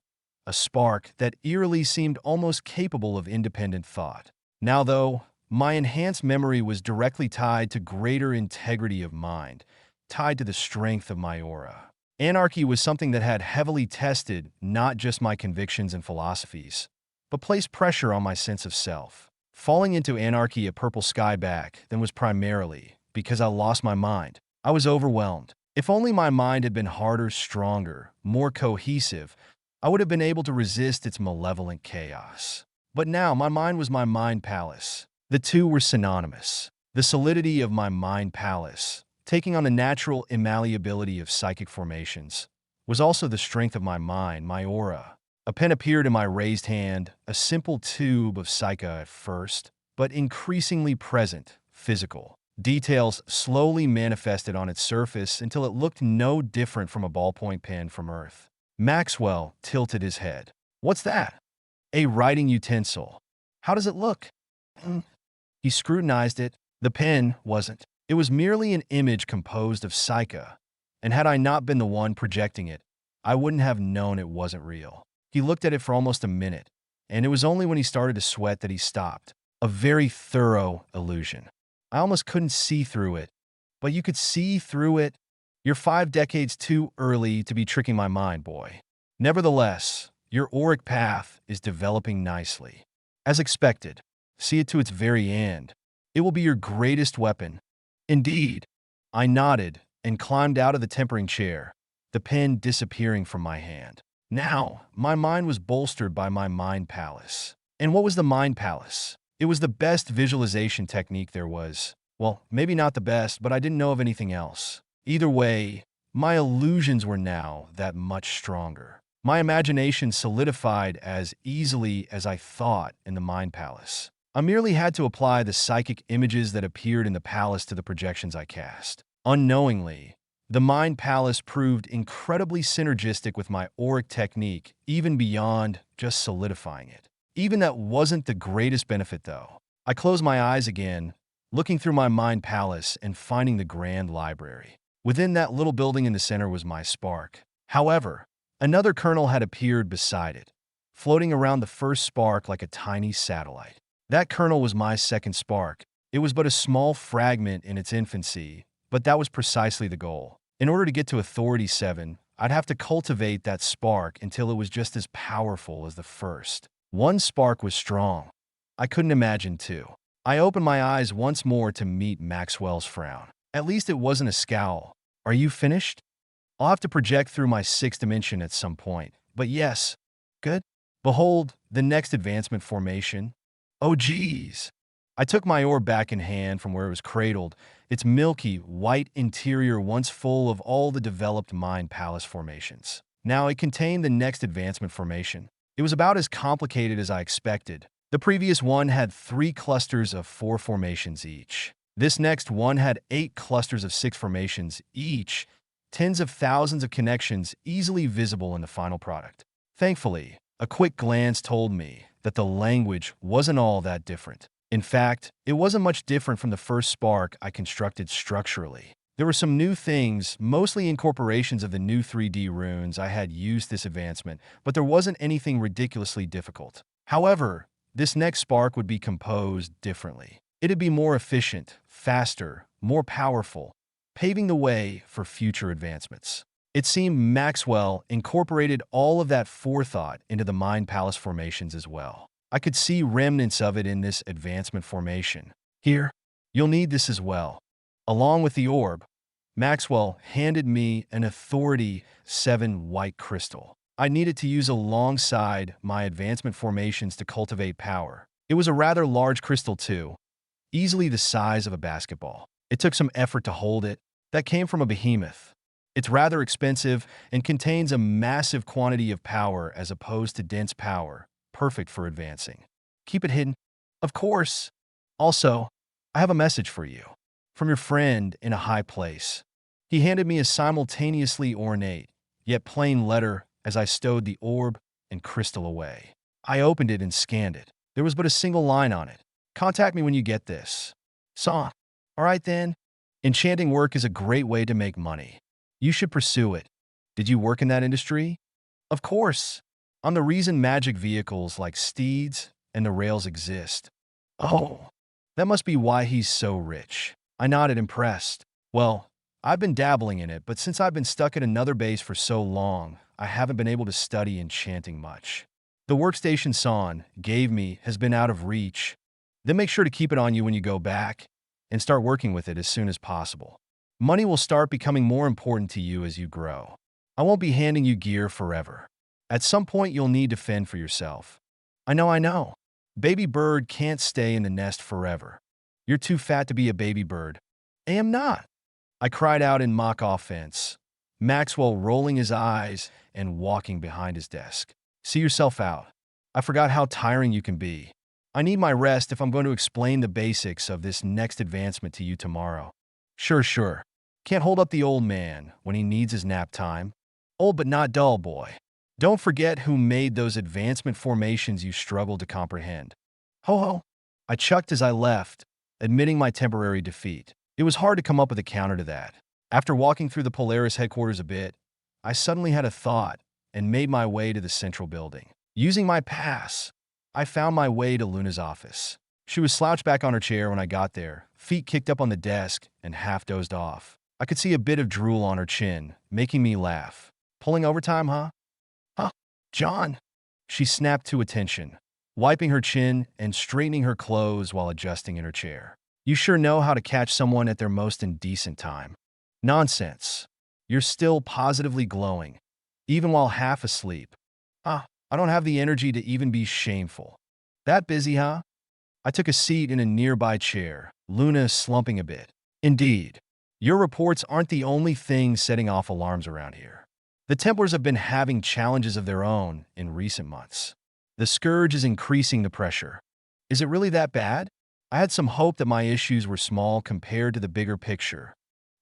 a spark that eerily seemed almost capable of independent thought. Now, though, my enhanced memory was directly tied to greater integrity of mind, tied to the strength of my aura. Anarchy was something that had heavily tested not just my convictions and philosophies, but placed pressure on my sense of self. Falling into anarchy a purple sky back then was primarily because I lost my mind. I was overwhelmed. If only my mind had been harder, stronger, more cohesive, I would have been able to resist its malevolent chaos. But now my mind was my mind palace. The two were synonymous. The solidity of my mind palace, taking on the natural immalleability of psychic formations, was also the strength of my mind, my aura. A pen appeared in my raised hand, a simple tube of psyche at first, but increasingly present, physical. Details slowly manifested on its surface until it looked no different from a ballpoint pen from Earth. Maxwell tilted his head. "What's that?" "A writing utensil." "How does it look?" He scrutinized it. The pen wasn't. It was merely an image composed of psyche, and had I not been the one projecting it, I wouldn't have known it wasn't real. He looked at it for almost a minute, and it was only when he started to sweat that he stopped. A very thorough illusion. I almost couldn't see through it, but you could see through it. You're 5 decades too early to be tricking my mind, boy. Nevertheless, your auric path is developing nicely. As expected, see it to its very end. It will be your greatest weapon. Indeed. I nodded and climbed out of the tempering chair, the pen disappearing from my hand. Now, my mind was bolstered by my mind palace. And what was the mind palace? It was the best visualization technique there was. Well, maybe not the best, but I didn't know of anything else. Either way, my illusions were now that much stronger. My imagination solidified as easily as I thought in the mind palace. I merely had to apply the psychic images that appeared in the palace to the projections I cast. Unknowingly, the mind palace proved incredibly synergistic with my auric technique, even beyond just solidifying it. Even that wasn't the greatest benefit, though. I closed my eyes again, looking through my mind palace and finding the grand library. Within that little building in the center was my spark. However, another kernel had appeared beside it, floating around the first spark like a tiny satellite. That kernel was my second spark. It was but a small fragment in its infancy, but that was precisely the goal. In order to get to Authority 7, I'd have to cultivate that spark until it was just as powerful as the first. One spark was strong. I couldn't imagine two. I opened my eyes once more to meet Maxwell's frown. At least it wasn't a scowl. Are you finished? I'll have to project through my sixth dimension at some point. But yes. Good. Behold, the next advancement formation. Oh geez. I took my orb back in hand from where it was cradled, its milky, white interior once full of all the developed mind palace formations. Now it contained the next advancement formation. It was about as complicated as I expected. The previous one had 3 clusters of 4 formations each. This next one had 8 clusters of 6 formations each, tens of thousands of connections easily visible in the final product. Thankfully, a quick glance told me that the language wasn't all that different. In fact, it wasn't much different from the first spark I constructed structurally. There were some new things, mostly incorporations of the new 3D runes I had used this advancement, but there wasn't anything ridiculously difficult. However, this next spark would be composed differently. It'd be more efficient, faster, more powerful, paving the way for future advancements. It seemed Maxwell incorporated all of that forethought into the Mind Palace formations as well. I could see remnants of it in this advancement formation. Here, you'll need this as well. Along with the orb, Maxwell handed me an Authority 7 white crystal. I needed to use alongside my advancement formations to cultivate power. It was a rather large crystal too, easily the size of a basketball. It took some effort to hold it. That came from a behemoth. It's rather expensive and contains a massive quantity of power as opposed to dense power, perfect for advancing. Keep it hidden. Of course. Also, I have a message for you. From your friend in a high place. He handed me a simultaneously ornate, yet plain letter as I stowed the orb and crystal away. I opened it and scanned it. There was but a single line on it. Contact me when you get this. Saw. All right then. Enchanting work is a great way to make money. You should pursue it. Did you work in that industry? Of course. I'm the reason magic vehicles like steeds and the rails exist. Oh, that must be why he's so rich. I nodded, impressed. Well, I've been dabbling in it, but since I've been stuck at another base for so long, I haven't been able to study enchanting much. The workstation San gave me has been out of reach. Then make sure to keep it on you when you go back, and start working with it as soon as possible. Money will start becoming more important to you as you grow. I won't be handing you gear forever. At some point, you'll need to fend for yourself. I know. Baby bird can't stay in the nest forever. You're too fat to be a baby bird. I am not. I cried out in mock offense, Maxwell rolling his eyes and walking behind his desk. See yourself out. I forgot how tiring you can be. I need my rest if I'm going to explain the basics of this next advancement to you tomorrow. Sure. Can't hold up the old man when he needs his nap time. Old but not dull, boy. Don't forget who made those advancement formations you struggled to comprehend. Ho. I chucked as I left, admitting my temporary defeat. It was hard to come up with a counter to that. After walking through the Polaris headquarters a bit, I suddenly had a thought, and made my way to the central building. Using my pass, I found my way to Luna's office. She was slouched back on her chair when I got there, feet kicked up on the desk, and half dozed off. I could see a bit of drool on her chin, making me laugh. Pulling overtime, huh? Huh? John? She snapped to attention, wiping her chin and straightening her clothes while adjusting in her chair. You sure know how to catch someone at their most indecent time. Nonsense. You're still positively glowing, even while half asleep. I don't have the energy to even be shameful. That busy, huh? I took a seat in a nearby chair, Luna slumping a bit. Indeed. Your reports aren't the only thing setting off alarms around here. The Templars have been having challenges of their own in recent months. The scourge is increasing the pressure. Is it really that bad? I had some hope that my issues were small compared to the bigger picture.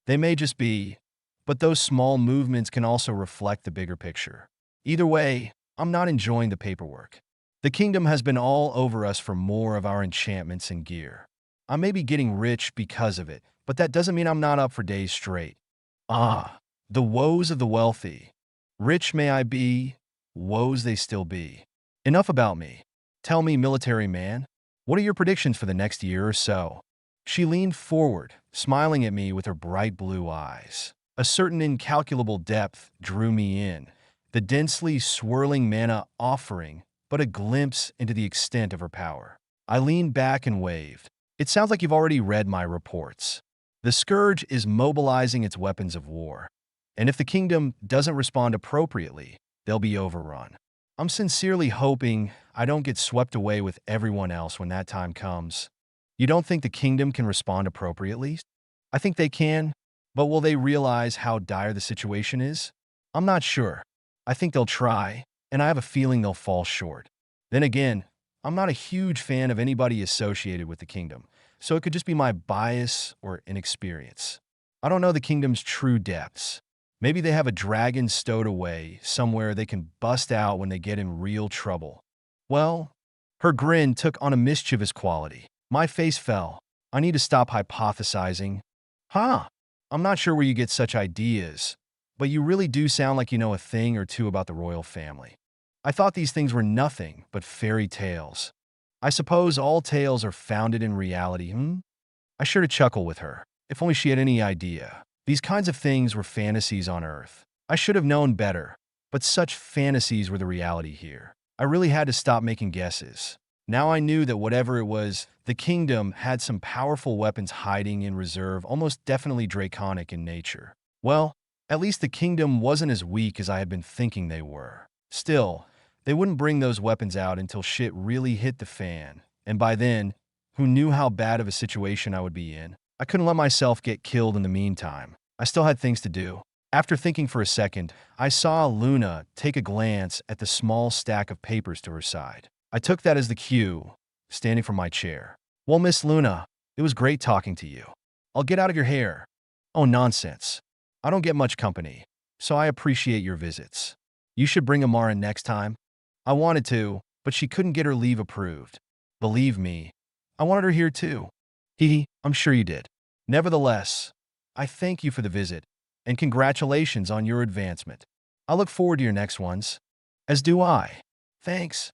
They may just be, but those small movements can also reflect the bigger picture. Either way, I'm not enjoying the paperwork. The kingdom has been all over us for more of our enchantments and gear. I may be getting rich because of it, but that doesn't mean I'm not up for days straight. The woes of the wealthy. Rich may I be, woes they still be. Enough about me. Tell me, military man, what are your predictions for the next year or so? She leaned forward, smiling at me with her bright blue eyes. A certain incalculable depth drew me in, the densely swirling mana offering but a glimpse into the extent of her power. I leaned back and waved. It sounds like you've already read my reports. The Scourge is mobilizing its weapons of war, and if the kingdom doesn't respond appropriately, they'll be overrun. I'm sincerely hoping I don't get swept away with everyone else when that time comes. You don't think the kingdom can respond appropriately? I think they can, but will they realize how dire the situation is? I'm not sure. I think they'll try, and I have a feeling they'll fall short. Then again, I'm not a huge fan of anybody associated with the kingdom, so it could just be my bias or inexperience. I don't know the kingdom's true depths. Maybe they have a dragon stowed away somewhere they can bust out when they get in real trouble. Well, her grin took on a mischievous quality. My face fell. I need to stop hypothesizing. I'm not sure where you get such ideas, but you really do sound like you know a thing or two about the royal family. I thought these things were nothing but fairy tales. I suppose all tales are founded in reality, I sure to chuckle with her. If only she had any idea. These kinds of things were fantasies on Earth. I should have known better, but such fantasies were the reality here. I really had to stop making guesses. Now I knew that whatever it was, the kingdom had some powerful weapons hiding in reserve, almost definitely draconic in nature. Well, at least the kingdom wasn't as weak as I had been thinking they were. Still, they wouldn't bring those weapons out until shit really hit the fan. And by then, who knew how bad of a situation I would be in? I couldn't let myself get killed in the meantime. I still had things to do. After thinking for a second, I saw Luna take a glance at the small stack of papers to her side. I took that as the cue, standing from my chair. Well, Miss Luna, it was great talking to you. I'll get out of your hair. Oh, nonsense. I don't get much company, so I appreciate your visits. You should bring Amara next time. I wanted to, but she couldn't get her leave approved. Believe me, I wanted her here too. I'm sure you did. Nevertheless, I thank you for the visit, and congratulations on your advancement. I look forward to your next ones. As do I. Thanks.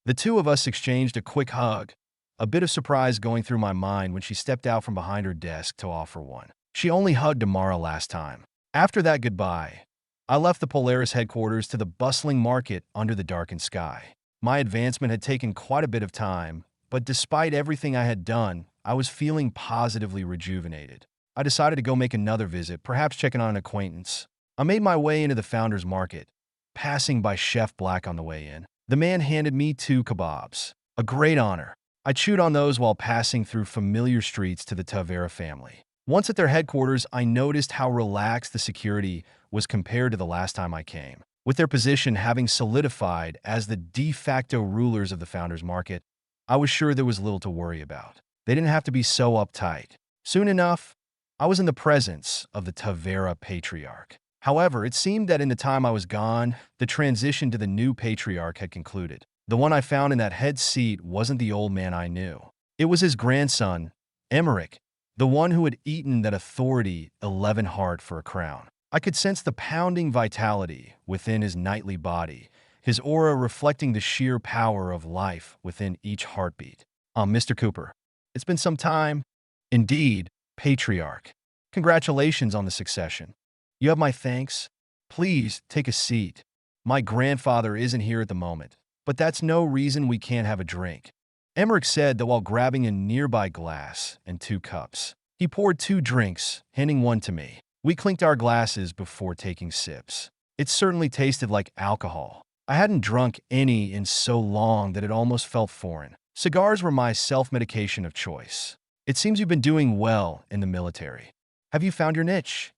The two of us exchanged a quick hug, a bit of surprise going through my mind when she stepped out from behind her desk to offer one. She only hugged Amara last time. After that goodbye, I left the Polaris headquarters to the bustling market under the darkened sky. My advancement had taken quite a bit of time, but despite everything I had done, I was feeling positively rejuvenated. I decided to go make another visit, perhaps checking on an acquaintance. I made my way into the Founders Market, passing by Chef Black on the way in. The man handed me 2 kebabs. A great honor. I chewed on those while passing through familiar streets to the Tavera family. Once at their headquarters, I noticed how relaxed the security was compared to the last time I came. With their position having solidified as the de facto rulers of the Founders Market, I was sure there was little to worry about. They didn't have to be so uptight. Soon enough, I was in the presence of the Tavera Patriarch. However, it seemed that in the time I was gone, the transition to the new Patriarch had concluded. The one I found in that head seat wasn't the old man I knew. It was his grandson, Emmerich, the one who had eaten that authority 11 hard for a crown. I could sense the pounding vitality within his knightly body, his aura reflecting the sheer power of life within each heartbeat. Mr. Cooper, it's been some time. Indeed, patriarch. Congratulations on the succession. You have my thanks. Please take a seat. My grandfather isn't here at the moment, but that's no reason we can't have a drink. Emmerich said that while grabbing a nearby glass and 2 cups. He poured 2 drinks, handing one to me. We clinked our glasses before taking sips. It certainly tasted like alcohol. I hadn't drunk any in so long that it almost felt foreign. Cigars were my self-medication of choice. It seems you've been doing well in the military. Have you found your niche?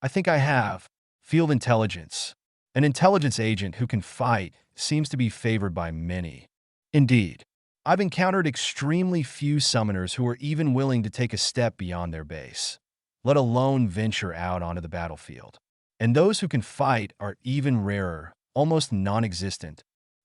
I think I have. Field intelligence. An intelligence agent who can fight seems to be favored by many. Indeed. I've encountered extremely few summoners who are even willing to take a step beyond their base, let alone venture out onto the battlefield. And those who can fight are even rarer, almost non-existent.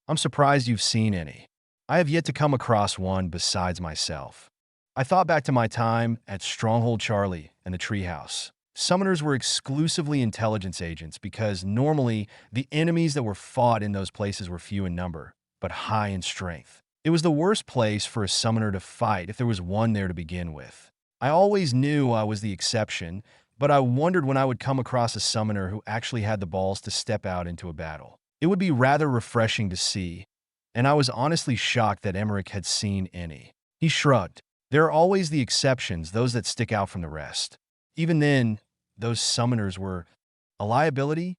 I'm surprised you've seen any. I have yet to come across one besides myself. I thought back to my time at Stronghold Charlie and the Treehouse. Summoners were exclusively intelligence agents because normally the enemies that were fought in those places were few in number, but high in strength. It was the worst place for a summoner to fight if there was one there to begin with. I always knew I was the exception, but I wondered when I would come across a summoner who actually had the balls to step out into a battle. It would be rather refreshing to see, and I was honestly shocked that Emmerich had seen any. He shrugged. There are always the exceptions, those that stick out from the rest. Even then, those summoners were a liability?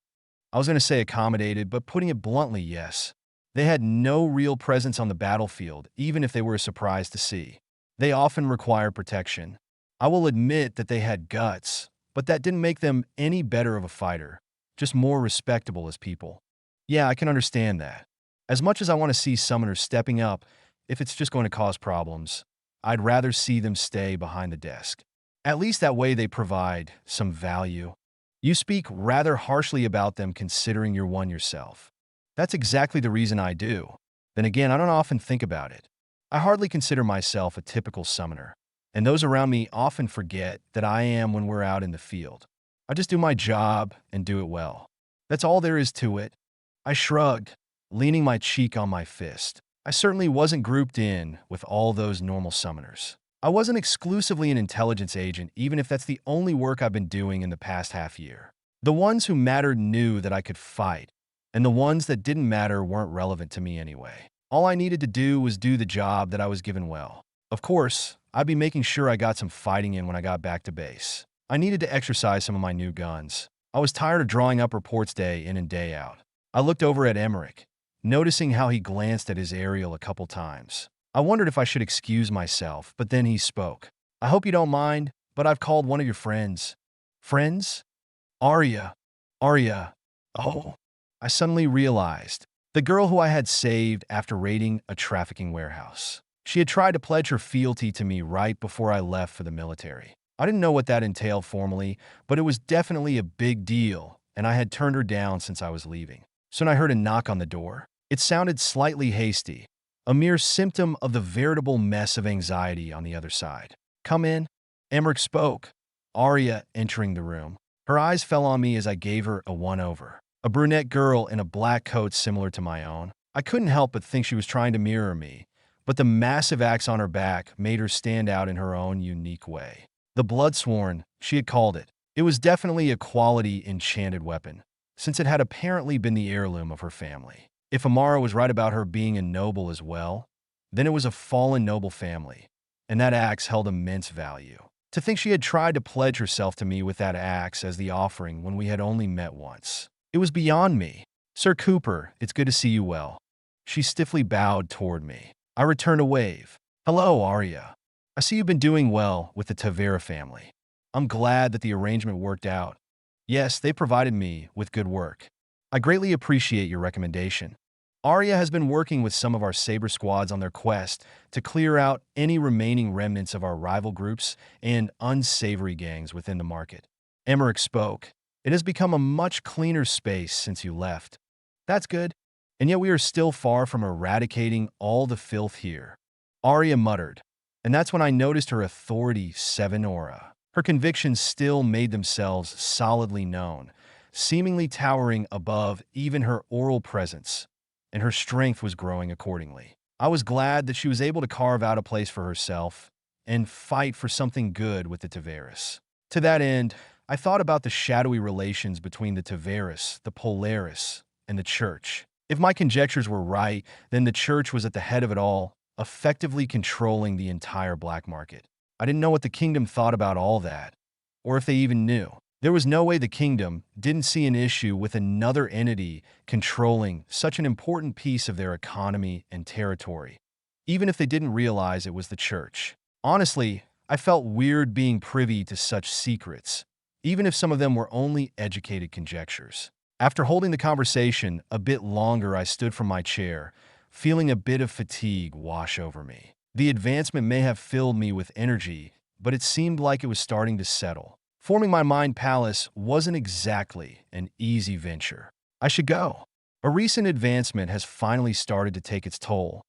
I was going to say accommodated, but putting it bluntly, yes. They had no real presence on the battlefield, even if they were a surprise to see. They often require protection. I will admit that they had guts, but that didn't make them any better of a fighter, just more respectable as people. Yeah, I can understand that. As much as I want to see summoners stepping up, if it's just going to cause problems, I'd rather see them stay behind the desk. At least that way they provide some value. You speak rather harshly about them considering you're one yourself. That's exactly the reason I do. Then again, I don't often think about it. I hardly consider myself a typical summoner, and those around me often forget that I am when we're out in the field. I just do my job and do it well. That's all there is to it. I shrugged, leaning my cheek on my fist. I certainly wasn't grouped in with all those normal summoners. I wasn't exclusively an intelligence agent, even if that's the only work I've been doing in the past half year. The ones who mattered knew that I could fight, and the ones that didn't matter weren't relevant to me anyway. All I needed to do was do the job that I was given well. Of course, I'd be making sure I got some fighting in when I got back to base. I needed to exercise some of my new guns. I was tired of drawing up reports day in and day out. I looked over at Emmerich, noticing how he glanced at his aerial a couple times. I wondered if I should excuse myself, but then he spoke. I hope you don't mind, but I've called one of your friends. Friends? Arya. Arya. Oh. I suddenly realized. The girl who I had saved after raiding a trafficking warehouse. She had tried to pledge her fealty to me right before I left for the military. I didn't know what that entailed formally, but it was definitely a big deal, and I had turned her down since I was leaving. Soon I heard a knock on the door. It sounded slightly hasty, a mere symptom of the veritable mess of anxiety on the other side. Come in. Emmerich spoke, Arya entering the room. Her eyes fell on me as I gave her a one-over. A brunette girl in a black coat similar to my own. I couldn't help but think she was trying to mirror me, but the massive axe on her back made her stand out in her own unique way. The Bloodsworn, she had called it. It was definitely a quality enchanted weapon, since it had apparently been the heirloom of her family. If Amara was right about her being a noble as well, then it was a fallen noble family, and that axe held immense value. To think she had tried to pledge herself to me with that axe as the offering when we had only met once. It was beyond me. Sir Cooper, it's good to see you well. She stiffly bowed toward me. I returned a wave. Hello, Arya. I see you've been doing well with the Tavera family. I'm glad that the arrangement worked out. Yes, they provided me with good work. I greatly appreciate your recommendation. Arya has been working with some of our Saber squads on their quest to clear out any remaining remnants of our rival groups and unsavory gangs within the market. Emmerich spoke. It has become a much cleaner space since you left. That's good. And yet we are still far from eradicating all the filth here. Arya muttered. And that's when I noticed her authority 7 aura. Her convictions still made themselves solidly known, seemingly towering above even her oral presence, and her strength was growing accordingly. I was glad that she was able to carve out a place for herself and fight for something good with the Tavares. To that end, I thought about the shadowy relations between the Tavares, the Polaris, and the Church. If my conjectures were right, then the Church was at the head of it all, effectively controlling the entire black market. I didn't know what the kingdom thought about all that, or if they even knew. There was no way the kingdom didn't see an issue with another entity controlling such an important piece of their economy and territory, even if they didn't realize it was the Church. Honestly, I felt weird being privy to such secrets, even if some of them were only educated conjectures. After holding the conversation a bit longer, I stood from my chair, feeling a bit of fatigue wash over me. The advancement may have filled me with energy, but it seemed like it was starting to settle. Forming my mind palace wasn't exactly an easy venture. I should go. A recent advancement has finally started to take its toll.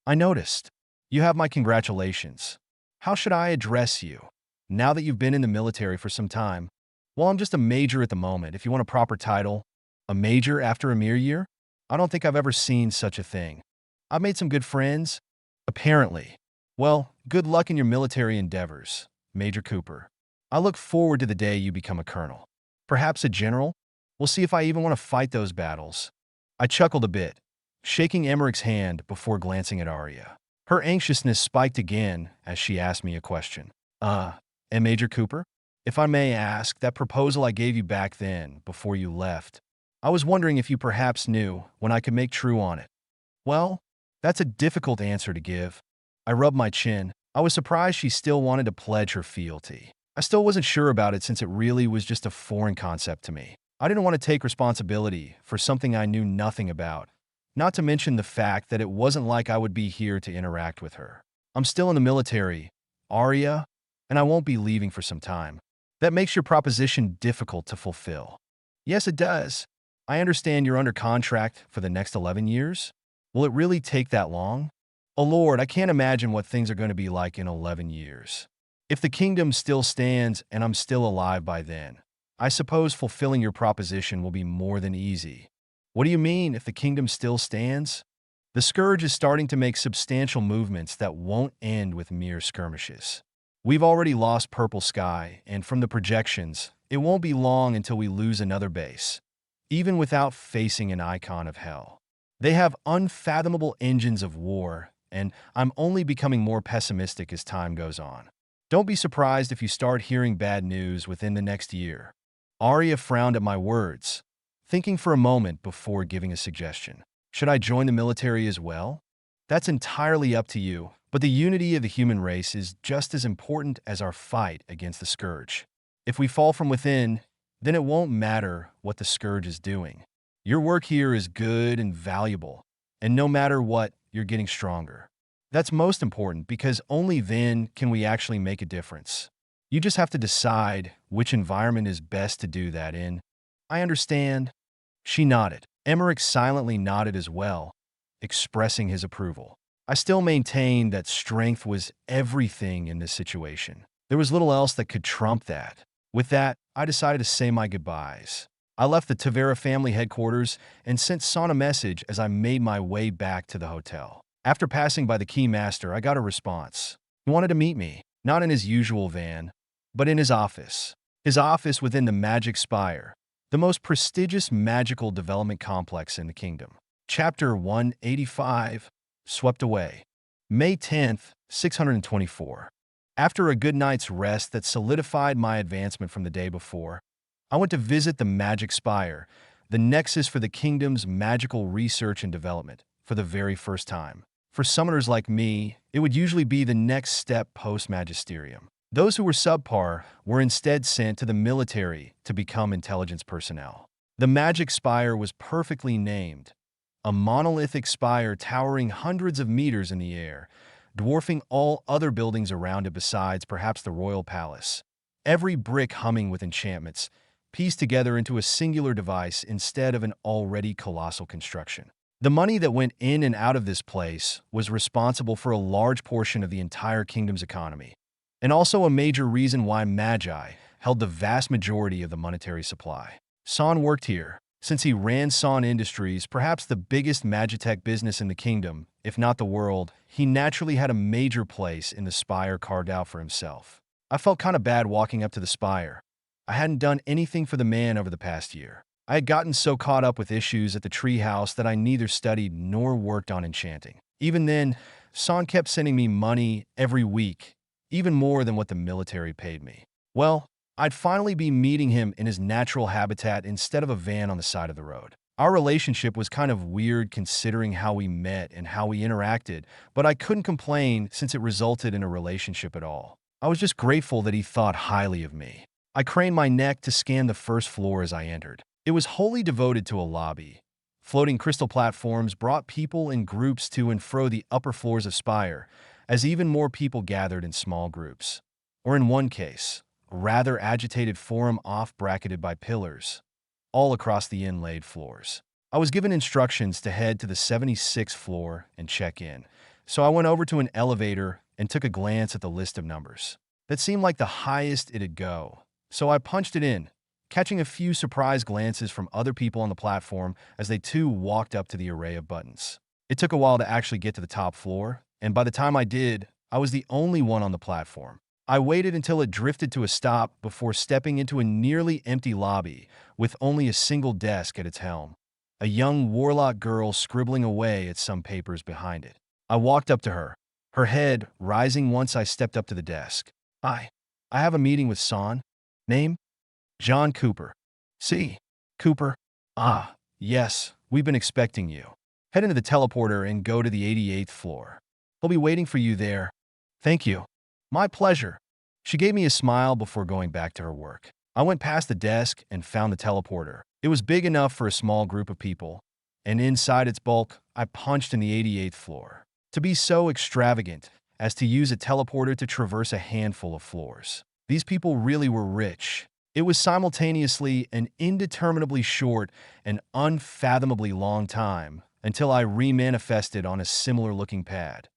I noticed. You have my congratulations. How should I address you, now that you've been in the military for some time? Well, I'm just a major at the moment, if you want a proper title. A major after a mere year? I don't think I've ever seen such a thing. I've made some good friends. Apparently. Well, good luck in your military endeavors, Major Cooper. I look forward to the day you become a colonel. Perhaps a general? We'll see if I even want to fight those battles. I chuckled a bit, shaking Emmerich's hand before glancing at Arya. Her anxiousness spiked again as she asked me a question. And Major Cooper? If I may ask, that proposal I gave you back then, before you left, I was wondering if you perhaps knew when I could make true on it. Well, that's a difficult answer to give. I rubbed my chin. I was surprised she still wanted to pledge her fealty. I still wasn't sure about it since it really was just a foreign concept to me. I didn't want to take responsibility for something I knew nothing about, not to mention the fact that it wasn't like I would be here to interact with her. I'm still in the military, Arya, and I won't be leaving for some time. That makes your proposition difficult to fulfill. Yes, it does. I understand you're under contract for the next 11 years. Will it really take that long? Oh Lord, I can't imagine what things are going to be like in 11 years. If the kingdom still stands and I'm still alive by then, I suppose fulfilling your proposition will be more than easy. What do you mean, if the kingdom still stands? The Scourge is starting to make substantial movements that won't end with mere skirmishes. We've already lost Purple Sky, and from the projections, it won't be long until we lose another base, even without facing an icon of hell. They have unfathomable engines of war, and I'm only becoming more pessimistic as time goes on. Don't be surprised if you start hearing bad news within the next year. Arya frowned at my words, thinking for a moment before giving a suggestion. Should I join the military as well? That's entirely up to you, but the unity of the human race is just as important as our fight against the Scourge. If we fall from within, then it won't matter what the Scourge is doing. Your work here is good and valuable, and no matter what, you're getting stronger. That's most important because only then can we actually make a difference. You just have to decide which environment is best to do that in. I understand. She nodded. Emmerich silently nodded as well, expressing his approval. I still maintained that strength was everything in this situation. There was little else that could trump that. With that, I decided to say my goodbyes. I left the Tavera family headquarters and sent Son a message as I made my way back to the hotel. After passing by the keymaster, I got a response. He wanted to meet me, not in his usual van, but in his office. His office within the Magic Spire, the most prestigious magical development complex in the kingdom. Chapter 185, Swept Away. May 10th, 624. After a good night's rest that solidified my advancement from the day before, I went to visit the Magic Spire, the nexus for the kingdom's magical research and development, for the very first time. For summoners like me, it would usually be the next step post-magisterium. Those who were subpar were instead sent to the military to become intelligence personnel. The Magic Spire was perfectly named, a monolithic spire towering hundreds of meters in the air, dwarfing all other buildings around it besides perhaps the royal palace. Every brick humming with enchantments, pieced together into a singular device instead of an already colossal construction. The money that went in and out of this place was responsible for a large portion of the entire kingdom's economy, and also a major reason why Magi held the vast majority of the monetary supply. San worked here. Since he ran San Industries, perhaps the biggest magitech business in the kingdom, if not the world, he naturally had a major place in the spire carved out for himself. I felt kind of bad walking up to the spire. I hadn't done anything for the man over the past year. I had gotten so caught up with issues at the treehouse that I neither studied nor worked on enchanting. Even then, San kept sending me money every week, even more than what the military paid me. Well, I'd finally be meeting him in his natural habitat instead of a van on the side of the road. Our relationship was kind of weird considering how we met and how we interacted, but I couldn't complain since it resulted in a relationship at all. I was just grateful that he thought highly of me. I craned my neck to scan the first floor as I entered. It was wholly devoted to a lobby. Floating crystal platforms brought people in groups to and fro the upper floors of Spire, as even more people gathered in small groups. Or in one case, a rather agitated forum off-bracketed by pillars, all across the inlaid floors. I was given instructions to head to the 76th floor and check in, so I went over to an elevator and took a glance at the list of numbers. That seemed like the highest it'd go, so I punched it in, catching a few surprised glances from other people on the platform as they too walked up to the array of buttons. It took a while to actually get to the top floor, and by the time I did, I was the only one on the platform. I waited until it drifted to a stop before stepping into a nearly empty lobby with only a single desk at its helm. A young warlock girl scribbling away at some papers behind it. I walked up to her, her head rising once I stepped up to the desk. Hi, I have a meeting with San. Name? John Cooper. See, Cooper? Ah, yes, we've been expecting you. Head into the teleporter and go to the 88th floor. He'll be waiting for you there. Thank you. My pleasure. She gave me a smile before going back to her work. I went past the desk and found the teleporter. It was big enough for a small group of people, and inside its bulk, I punched in the 88th floor. To be so extravagant as to use a teleporter to traverse a handful of floors. These people really were rich. It was simultaneously an indeterminably short and unfathomably long time until I remanifested on a similar-looking pad.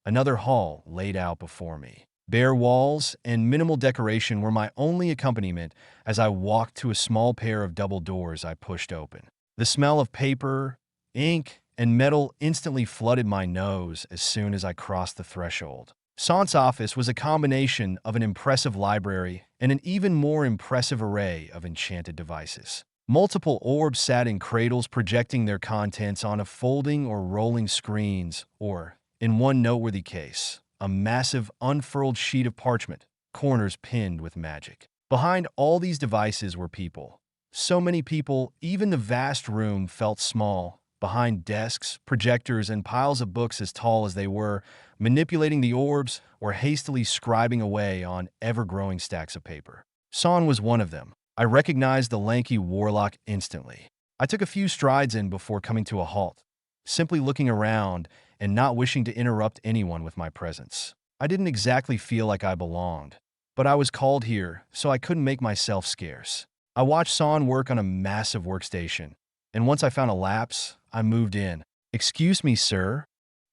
Another hall laid out before me. Bare walls and minimal decoration were my only accompaniment as I walked to a small pair of double doors I pushed open. The smell of paper, ink, and metal instantly flooded my nose as soon as I crossed the threshold. San's office was a combination of an impressive library and an even more impressive array of enchanted devices. Multiple orbs sat in cradles projecting their contents on a folding or rolling screens, or, in one noteworthy case, a massive unfurled sheet of parchment, corners pinned with magic. Behind all these devices were people. So many people, even the vast room felt small. Behind desks, projectors, and piles of books as tall as they were, manipulating the orbs or hastily scribing away on ever-growing stacks of paper. San was one of them. I recognized the lanky warlock instantly. I took a few strides in before coming to a halt, simply looking around and not wishing to interrupt anyone with my presence. I didn't exactly feel like I belonged, but I was called here, so I couldn't make myself scarce. I watched San work on a massive workstation, and once I found a lapse, I moved in. Excuse me, sir.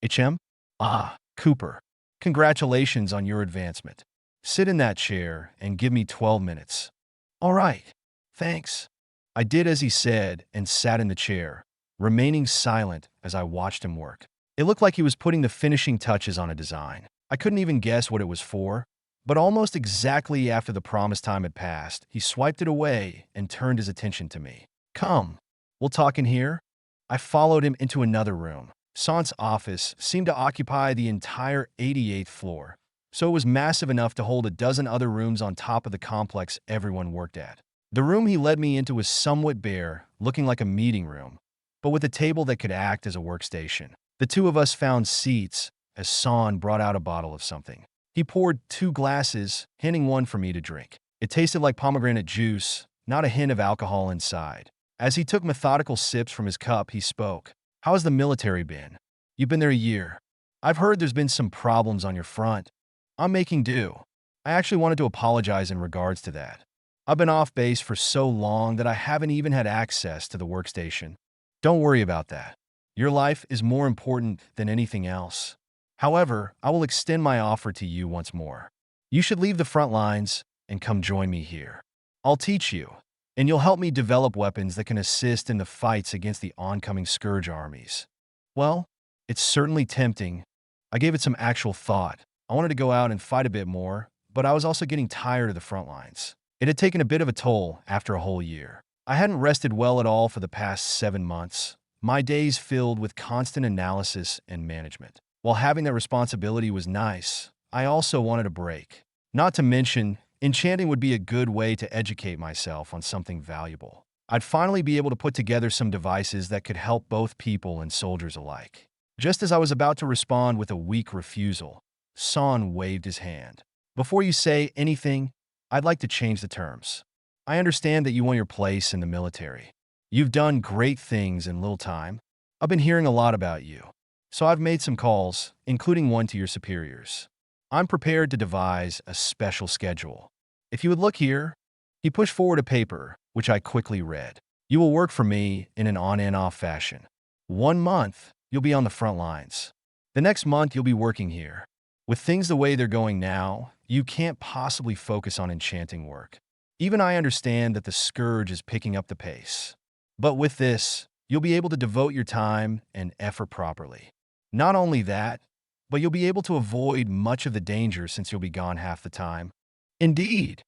HM? Ah, Cooper. Congratulations on your advancement. Sit in that chair and give me 12 minutes. All right. Thanks. I did as he said and sat in the chair, remaining silent as I watched him work. It looked like he was putting the finishing touches on a design. I couldn't even guess what it was for, but almost exactly after the promised time had passed, he swiped it away and turned his attention to me. Come, we'll talk in here. I followed him into another room. San's office seemed to occupy the entire 88th floor, so it was massive enough to hold a dozen other rooms on top of the complex everyone worked at. The room he led me into was somewhat bare, looking like a meeting room, but with a table that could act as a workstation. The two of us found seats as San brought out a bottle of something. He poured 2 glasses, handing one for me to drink. It tasted like pomegranate juice, not a hint of alcohol inside. As he took methodical sips from his cup, he spoke. How has the military been? You've been there a year. I've heard there's been some problems on your front. I'm making do. I actually wanted to apologize in regards to that. I've been off base for so long that I haven't even had access to the workstation. Don't worry about that. Your life is more important than anything else. However, I will extend my offer to you once more. You should leave the front lines and come join me here. I'll teach you. and you'll help me develop weapons that can assist in the fights against the oncoming Scourge armies. Well, it's certainly tempting. I gave it some actual thought. I wanted to go out and fight a bit more, but I was also getting tired of the front lines. It had taken a bit of a toll after a whole year. I hadn't rested well at all for the past 7 months, my days filled with constant analysis and management. While having that responsibility was nice, I also wanted a break. Not to mention, enchanting would be a good way to educate myself on something valuable. I'd finally be able to put together some devices that could help both people and soldiers alike. Just as I was about to respond with a weak refusal, Son waved his hand. Before you say anything, I'd like to change the terms. I understand that you want your place in the military. You've done great things in little time. I've been hearing a lot about you. So I've made some calls, including one to your superiors. I'm prepared to devise a special schedule. If you would look here, he pushed forward a paper, which I quickly read. You will work for me in an on and off fashion. 1 month, you'll be on the front lines. The next month, you'll be working here. With things the way they're going now, you can't possibly focus on enchanting work. Even I understand that the Scourge is picking up the pace. But with this, you'll be able to devote your time and effort properly. Not only that, but you'll be able to avoid much of the danger since you'll be gone half the time. Indeed,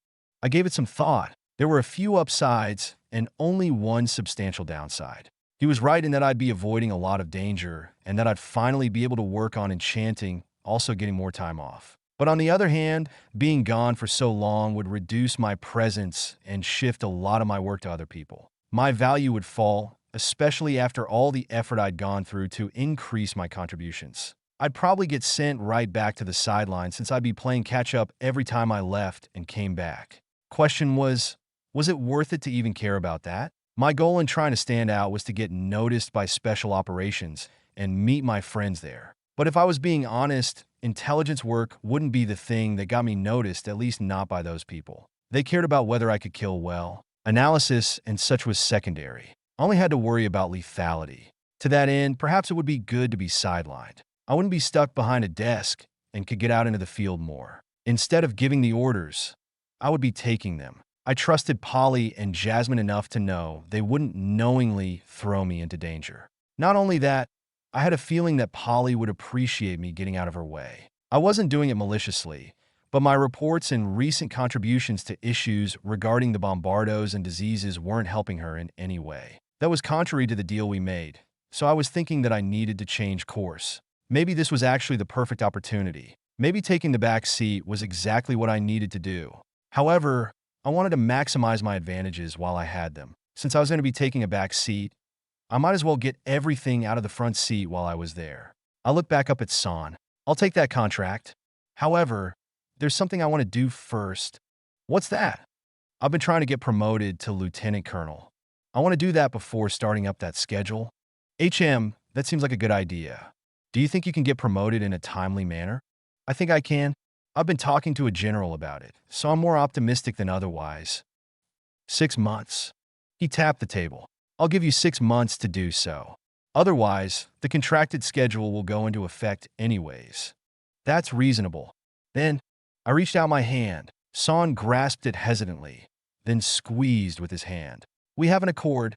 I gave it some thought. There were a few upsides and only one substantial downside. He was right in that I'd be avoiding a lot of danger and that I'd finally be able to work on enchanting, also getting more time off. But on the other hand, being gone for so long would reduce my presence and shift a lot of my work to other people. My value would fall, especially after all the effort I'd gone through to increase my contributions. I'd probably get sent right back to the sideline since I'd be playing catch-up every time I left and came back. Question was it worth it to even care about that? My goal in trying to stand out was to get noticed by special operations and meet my friends there. But if I was being honest, intelligence work wouldn't be the thing that got me noticed, at least not by those people. They cared about whether I could kill well. Analysis and such was secondary. I only had to worry about lethality. To that end, perhaps it would be good to be sidelined. I wouldn't be stuck behind a desk and could get out into the field more. Instead of giving the orders, I would be taking them. I trusted Polly and Jasmine enough to know they wouldn't knowingly throw me into danger. Not only that, I had a feeling that Polly would appreciate me getting out of her way. I wasn't doing it maliciously, but my reports and recent contributions to issues regarding the bombardos and diseases weren't helping her in any way. That was contrary to the deal we made, so I was thinking that I needed to change course. Maybe this was actually the perfect opportunity. Maybe taking the back seat was exactly what I needed to do. However, I wanted to maximize my advantages while I had them. Since I was going to be taking a back seat, I might as well get everything out of the front seat while I was there. I looked back up at Son. I'll take that contract. However, there's something I want to do first. What's that? I've been trying to get promoted to lieutenant colonel. I want to do that before starting up that schedule. That seems like a good idea. Do you think you can get promoted in a timely manner? I think I can. I've been talking to a general about it, so I'm more optimistic than otherwise. 6 months. He tapped the table. I'll give you 6 months to do so. Otherwise, the contracted schedule will go into effect anyways. That's reasonable. Then, I reached out my hand. Son grasped it hesitantly, then squeezed with his hand. We have an accord.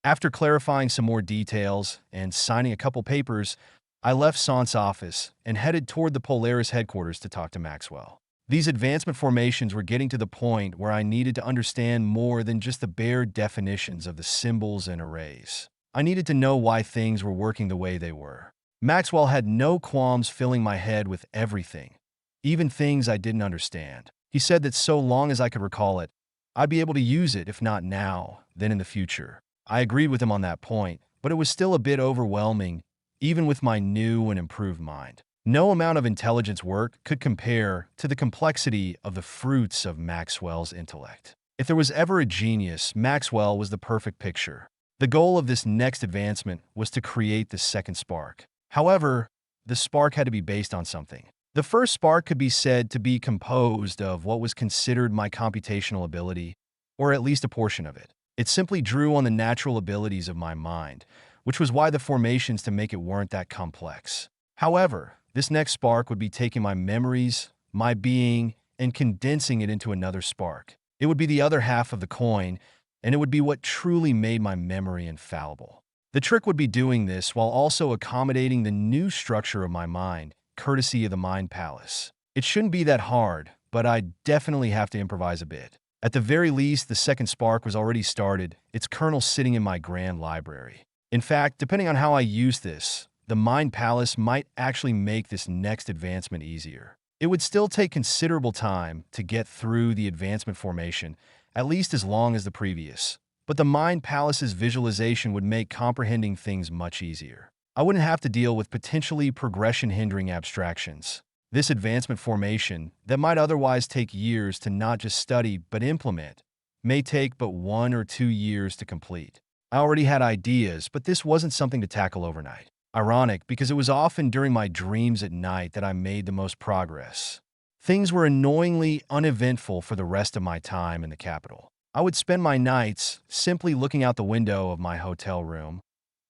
After clarifying some more details and signing a couple papers, I left Son's office and headed toward the Polaris headquarters to talk to Maxwell. These advancement formations were getting to the point where I needed to understand more than just the bare definitions of the symbols and arrays. I needed to know why things were working the way they were. Maxwell had no qualms filling my head with everything, even things I didn't understand. He said that so long as I could recall it, I'd be able to use it, if not now, then in the future. I agreed with him on that point, but it was still a bit overwhelming, even with my new and improved mind. No amount of intelligence work could compare to the complexity of the fruits of Maxwell's intellect. If there was ever a genius, Maxwell was the perfect picture. The goal of this next advancement was to create the second spark. However, the spark had to be based on something. The first spark could be said to be composed of what was considered my computational ability, or at least a portion of it. It simply drew on the natural abilities of my mind, which was why the formations to make it weren't that complex. However, this next spark would be taking my memories, my being, and condensing it into another spark. It would be the other half of the coin, and it would be what truly made my memory infallible. The trick would be doing this while also accommodating the new structure of my mind, courtesy of the Mind Palace. It shouldn't be that hard, but I definitely have to improvise a bit. At the very least, the second spark was already started, its kernel sitting in my grand library. In fact, depending on how I use this, the Mind Palace might actually make this next advancement easier. It would still take considerable time to get through the advancement formation, at least as long as the previous. But the Mind Palace's visualization would make comprehending things much easier. I wouldn't have to deal with potentially progression-hindering abstractions. This advancement formation, that might otherwise take years to not just study but implement, may take but 1 or 2 years to complete. I already had ideas, but this wasn't something to tackle overnight. Ironic, because it was often during my dreams at night that I made the most progress. Things were annoyingly uneventful for the rest of my time in the capital. I would spend my nights simply looking out the window of my hotel room,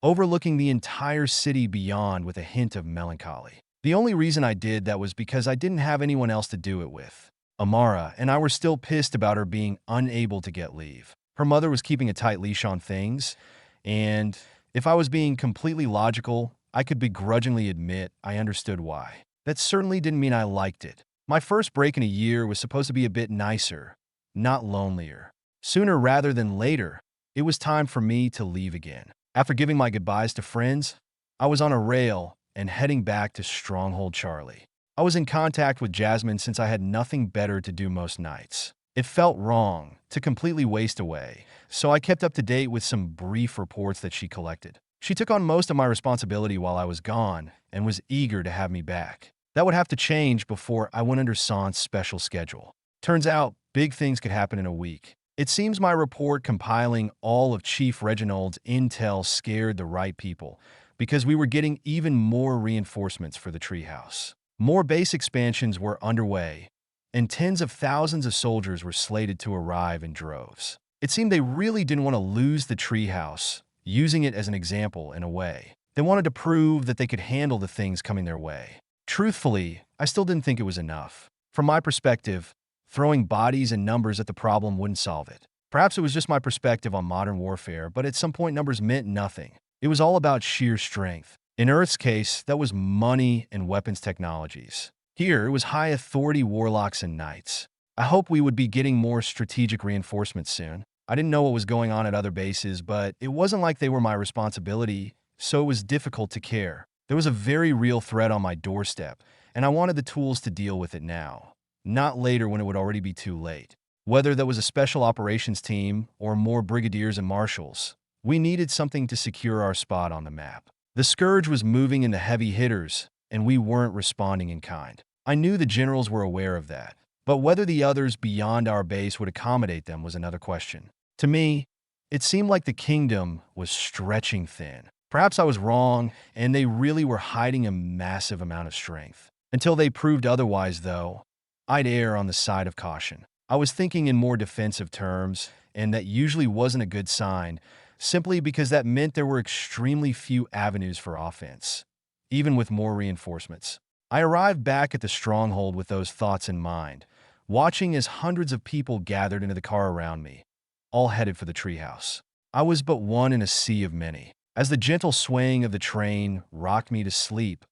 overlooking the entire city beyond with a hint of melancholy. The only reason I did that was because I didn't have anyone else to do it with. Amara and I were still pissed about her being unable to get leave. Her mother was keeping a tight leash on things, and if I was being completely logical, I could begrudgingly admit I understood why. That certainly didn't mean I liked it. My first break in a year was supposed to be a bit nicer, not lonelier. Sooner rather than later, it was time for me to leave again. After giving my goodbyes to friends, I was on a rail and heading back to Stronghold Charlie. I was in contact with Jasmine since I had nothing better to do most nights. It felt wrong to completely waste away, so I kept up to date with some brief reports that she collected. She took on most of my responsibility while I was gone and was eager to have me back. That would have to change before I went under San's special schedule. Turns out, big things could happen in a week. It seems my report compiling all of Chief Reginald's intel scared the right people, because we were getting even more reinforcements for the treehouse. More base expansions were underway, and tens of thousands of soldiers were slated to arrive in droves. It seemed they really didn't want to lose the treehouse, using it as an example in a way. They wanted to prove that they could handle the things coming their way. Truthfully, I still didn't think it was enough. From my perspective, throwing bodies and numbers at the problem wouldn't solve it. Perhaps it was just my perspective on modern warfare, but at some point numbers meant nothing. It was all about sheer strength. In Earth's case, that was money and weapons technologies. Here, it was high authority warlocks and knights. I hope we would be getting more strategic reinforcements soon. I didn't know what was going on at other bases, but it wasn't like they were my responsibility, so it was difficult to care. There was a very real threat on my doorstep, and I wanted the tools to deal with it now, not later when it would already be too late. Whether that was a special operations team or more brigadiers and marshals, we needed something to secure our spot on the map. The Scourge was moving in the heavy hitters, and we weren't responding in kind. I knew the generals were aware of that, but whether the others beyond our base would accommodate them was another question. To me, it seemed like the kingdom was stretching thin. Perhaps I was wrong, and they really were hiding a massive amount of strength. Until they proved otherwise, though, I'd err on the side of caution. I was thinking in more defensive terms, and that usually wasn't a good sign, simply because that meant there were extremely few avenues for offense, even with more reinforcements. I arrived back at the stronghold with those thoughts in mind, watching as hundreds of people gathered into the car around me, all headed for the treehouse. I was but one in a sea of many. As the gentle swaying of the train rocked me to sleep,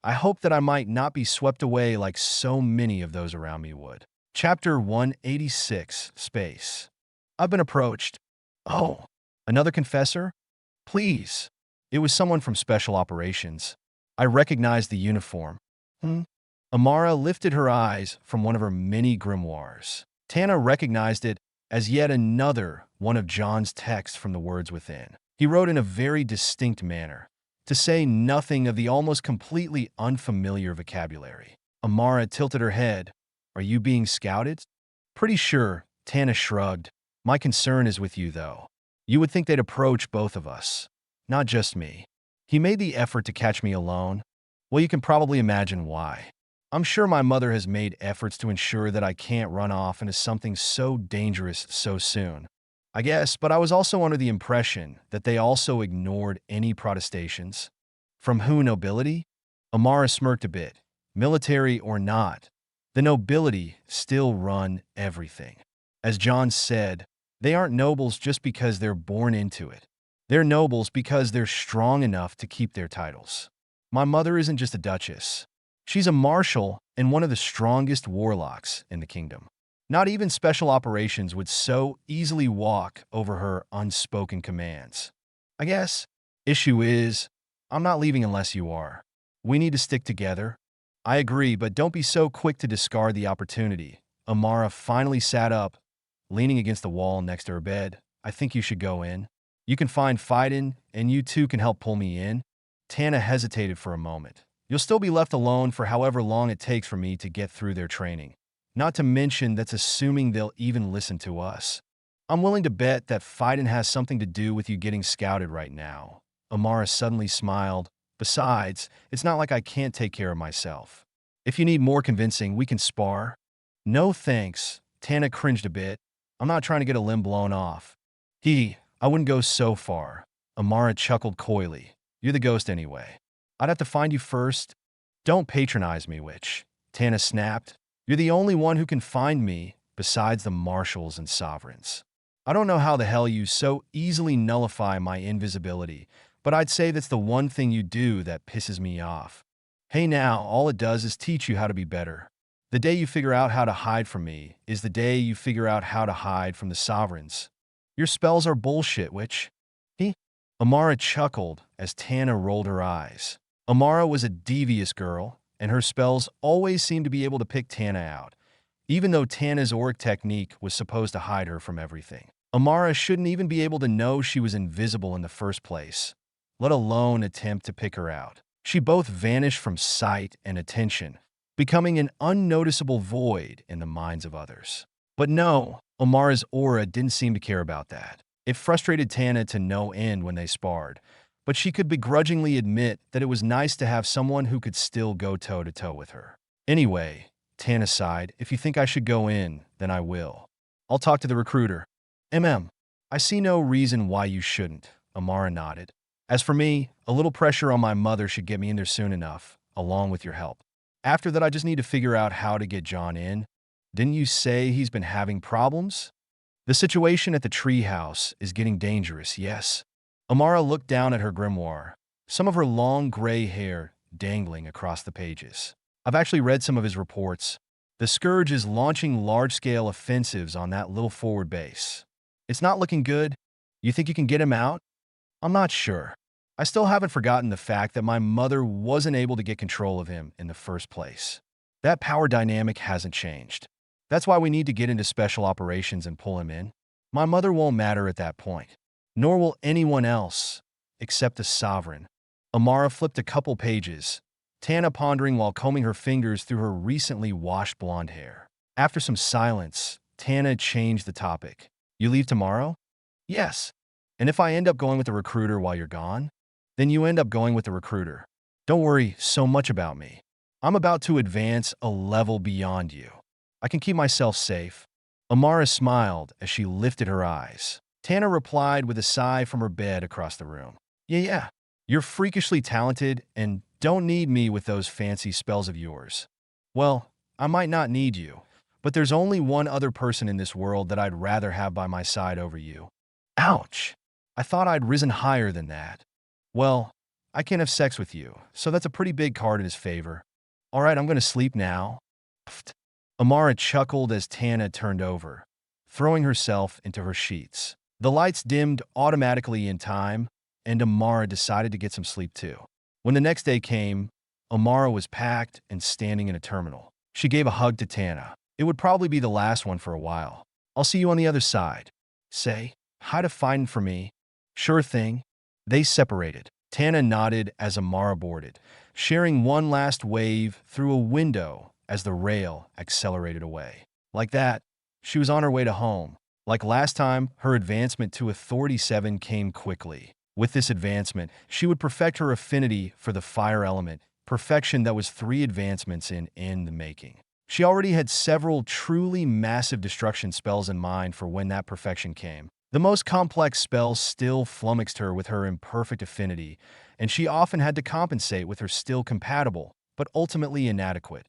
I hoped that I might not be swept away like so many of those around me would. Chapter 186, Space. I've been approached. Oh, another confessor? Please. It was someone from Special Operations. I recognized the uniform. Amara lifted her eyes from one of her many grimoires. Tana recognized it as yet another one of John's texts from the Words Within. He wrote in a very distinct manner, to say nothing of the almost completely unfamiliar vocabulary. Amara tilted her head. Are you being scouted? Pretty sure, Tana shrugged. My concern is with you, though. You would think they'd approach both of us, not just me. He made the effort to catch me alone. Well, you can probably imagine why. I'm sure my mother has made efforts to ensure that I can't run off into something so dangerous so soon. I guess, but I was also under the impression that they also ignored any protestations. From who nobility? Amara smirked a bit. Military or not, the nobility still run everything. As John said, They aren't nobles just because they're born into it. They're nobles because they're strong enough to keep their titles. My mother isn't just a duchess. She's a marshal and one of the strongest warlocks in the kingdom. Not even special operations would so easily walk over her unspoken commands. I guess, issue is, I'm not leaving unless you are. We need to stick together. I agree, but don't be so quick to discard the opportunity. Amara finally sat up, leaning against the wall next to her bed. I think you should go in. You can find Fightin, and you two can help pull me in. Tana hesitated for a moment. You'll still be left alone for however long it takes for me to get through their training. Not to mention that's assuming they'll even listen to us. I'm willing to bet that Fightin has something to do with you getting scouted right now. Amara suddenly smiled. Besides, it's not like I can't take care of myself. If you need more convincing, we can spar. No thanks. Tana cringed a bit. I'm not trying to get a limb blown off. I wouldn't go so far. Amara chuckled coyly. You're the ghost anyway. I'd have to find you first. Don't patronize me, witch. Tana snapped. You're the only one who can find me, besides the marshals and sovereigns. I don't know how the hell you so easily nullify my invisibility, but I'd say that's the one thing you do that pisses me off. Hey now, all it does is teach you how to be better. The day you figure out how to hide from me is the day you figure out how to hide from the sovereigns. Your spells are bullshit, witch. Amara chuckled as Tana rolled her eyes. Amara was a devious girl, and her spells always seemed to be able to pick Tana out, even though Tana's auric technique was supposed to hide her from everything. Amara shouldn't even be able to know she was invisible in the first place, let alone attempt to pick her out. She both vanished from sight and attention, becoming an unnoticeable void in the minds of others. But no, Amara's aura didn't seem to care about that. It frustrated Tana to no end when they sparred, but she could begrudgingly admit that it was nice to have someone who could still go toe-to-toe with her. Anyway, Tana sighed, if you think I should go in, then I will. I'll talk to the recruiter. I see no reason why you shouldn't, Amara nodded. As for me, a little pressure on my mother should get me in there soon enough, along with your help. After that, I just need to figure out how to get John in. Didn't you say he's been having problems? The situation at the treehouse is getting dangerous, yes. Amara looked down at her grimoire, some of her long gray hair dangling across the pages. I've actually read some of his reports. The Scourge is launching large-scale offensives on that little forward base. It's not looking good. You think you can get him out? I'm not sure. I still haven't forgotten the fact that my mother wasn't able to get control of him in the first place. That power dynamic hasn't changed. That's why we need to get into special operations and pull him in. My mother won't matter at that point, nor will anyone else, except the sovereign. Amara flipped a couple pages, Tana pondering while combing her fingers through her recently washed blonde hair. After some silence, Tana changed the topic. You leave tomorrow? Yes. And if I end up going with the recruiter while you're gone? Then you end up going with the recruiter. Don't worry so much about me. I'm about to advance a level beyond you. I can keep myself safe. Amara smiled as she lifted her eyes. Tana replied with a sigh from her bed across the room. Yeah. You're freakishly talented and don't need me with those fancy spells of yours. Well, I might not need you, but there's only one other person in this world that I'd rather have by my side over you. Ouch. I thought I'd risen higher than that. Well, I can't have sex with you, so that's a pretty big card in his favor. All right, I'm going to sleep now. Pfft. Amara chuckled as Tana turned over, throwing herself into her sheets. The lights dimmed automatically in time, and Amara decided to get some sleep too. When the next day came, Amara was packed and standing in a terminal. She gave a hug to Tana. It would probably be the last one for a while. I'll see you on the other side. Say hi to Fightin for me. Sure thing. They separated. Tana nodded as Amara boarded, sharing one last wave through a window as the rail accelerated away. Like that, she was on her way to home. Like last time, her advancement to Authority 7 came quickly. With this advancement, she would perfect her affinity for the fire element, perfection that was 3 advancements in the making. She already had several truly massive destruction spells in mind for when that perfection came. The most complex spells still flummoxed her with her imperfect affinity, and she often had to compensate with her still compatible, but ultimately inadequate,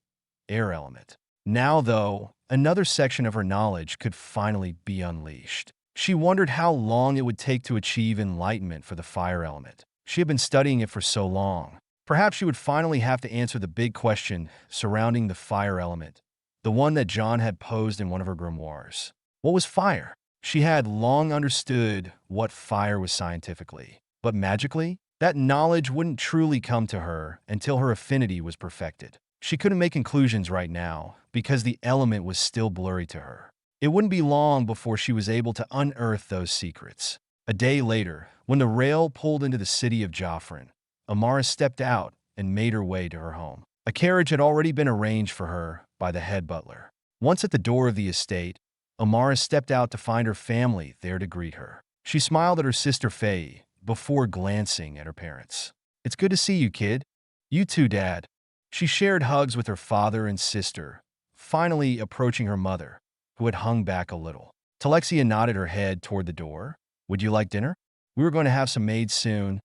air element. Now, though, another section of her knowledge could finally be unleashed. She wondered how long it would take to achieve enlightenment for the fire element. She had been studying it for so long. Perhaps she would finally have to answer the big question surrounding the fire element, the one that John had posed in one of her grimoires. What was fire? She had long understood what fire was scientifically, but magically, that knowledge wouldn't truly come to her until her affinity was perfected. She couldn't make conclusions right now because the element was still blurry to her. It wouldn't be long before she was able to unearth those secrets. A day later, when the rail pulled into the city of Joffrin, Amara stepped out and made her way to her home. A carriage had already been arranged for her by the head butler. Once at the door of the estate, Amara stepped out to find her family there to greet her. She smiled at her sister Faye before glancing at her parents. "It's good to see you, kid." "You too, Dad." She shared hugs with her father and sister, finally approaching her mother, who had hung back a little. Talexia nodded her head toward the door. "Would you like dinner? We were going to have some made soon.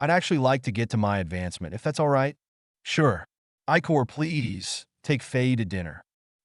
I'd actually like to get to my advancement, if that's all right." "Sure. Ikor, please take Faye to dinner."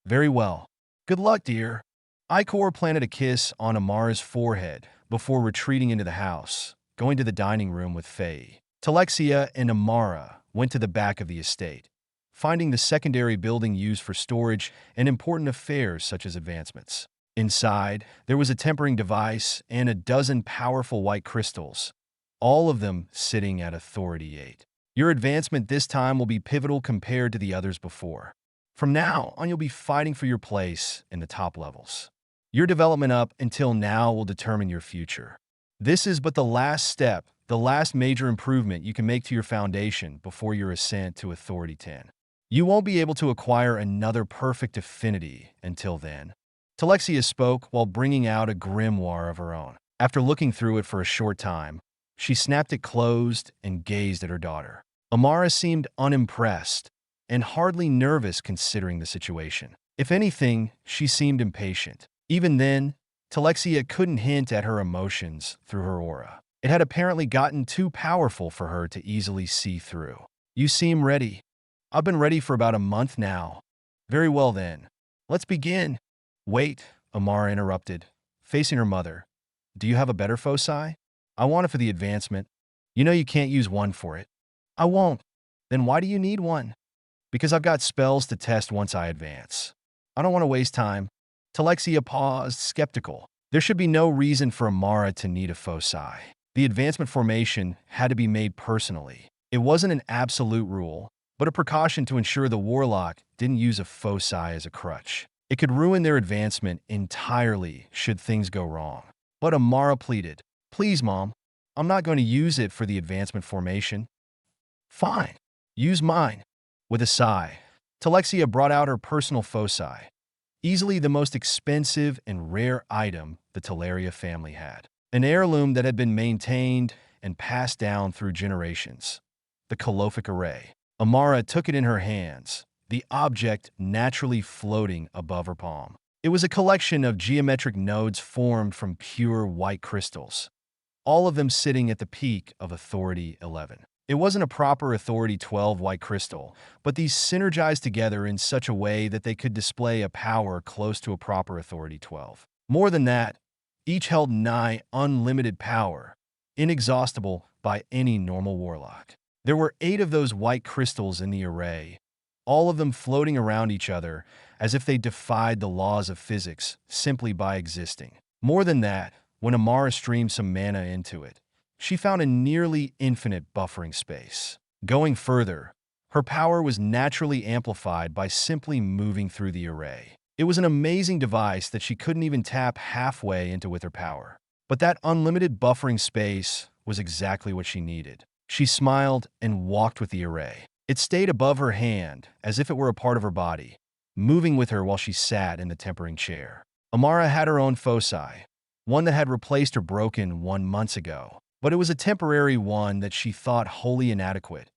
"Very well. Good luck, dear." Ikor planted a kiss on Amara's forehead before retreating into the house, going to the dining room with Faye. Talexia and Amara went to the back of the estate, finding the secondary building used for storage and important affairs such as advancements. Inside, there was a tempering device and a dozen powerful white crystals, all of them sitting at Authority 8. Your advancement this time will be pivotal compared to the others before. From now on, you'll be fighting for your place in the top levels. Your development up until now will determine your future. This is but the last step, the last major improvement you can make to your foundation before your ascent to Authority 10. You won't be able to acquire another perfect affinity until then. Talexia spoke while bringing out a grimoire of her own. After looking through it for a short time, she snapped it closed and gazed at her daughter. Amara seemed unimpressed and hardly nervous considering the situation. If anything, she seemed impatient. Even then, Talexia couldn't hint at her emotions through her aura. It had apparently gotten too powerful for her to easily see through. "You seem ready." "I've been ready for about a month now." "Very well then. Let's begin." "Wait," Amara interrupted, facing her mother. "Do you have a better foci? I want it for the advancement." "You know you can't use one for it." "I won't." "Then why do you need one?" "Because I've got spells to test once I advance. I don't want to waste time." Talexia paused, skeptical. There should be no reason for Amara to need a foci. The advancement formation had to be made personally. It wasn't an absolute rule, but a precaution to ensure the warlock didn't use a foci as a crutch. It could ruin their advancement entirely should things go wrong. But Amara pleaded, "Please, Mom, I'm not going to use it for the advancement formation." "Fine, use mine." With a sigh, Talexia brought out her personal foci, easily the most expensive and rare item the Teleria family had. An heirloom that had been maintained and passed down through generations. The Colophic Array. Amara took it in her hands, the object naturally floating above her palm. It was a collection of geometric nodes formed from pure white crystals, all of them sitting at the peak of Authority 11. It wasn't a proper Authority 12 white crystal, but these synergized together in such a way that they could display a power close to a proper Authority 12. More than that, each held nigh unlimited power, inexhaustible by any normal warlock. There were 8 of those white crystals in the array, all of them floating around each other as if they defied the laws of physics simply by existing. More than that, when Amara streamed some mana into it, she found a nearly infinite buffering space. Going further, her power was naturally amplified by simply moving through the array. It was an amazing device that she couldn't even tap halfway into with her power. But that unlimited buffering space was exactly what she needed. She smiled and walked with the array. It stayed above her hand as if it were a part of her body, moving with her while she sat in the tempering chair. Amara had her own foci, one that had replaced her broken one months ago. But it was a temporary one that she thought wholly inadequate,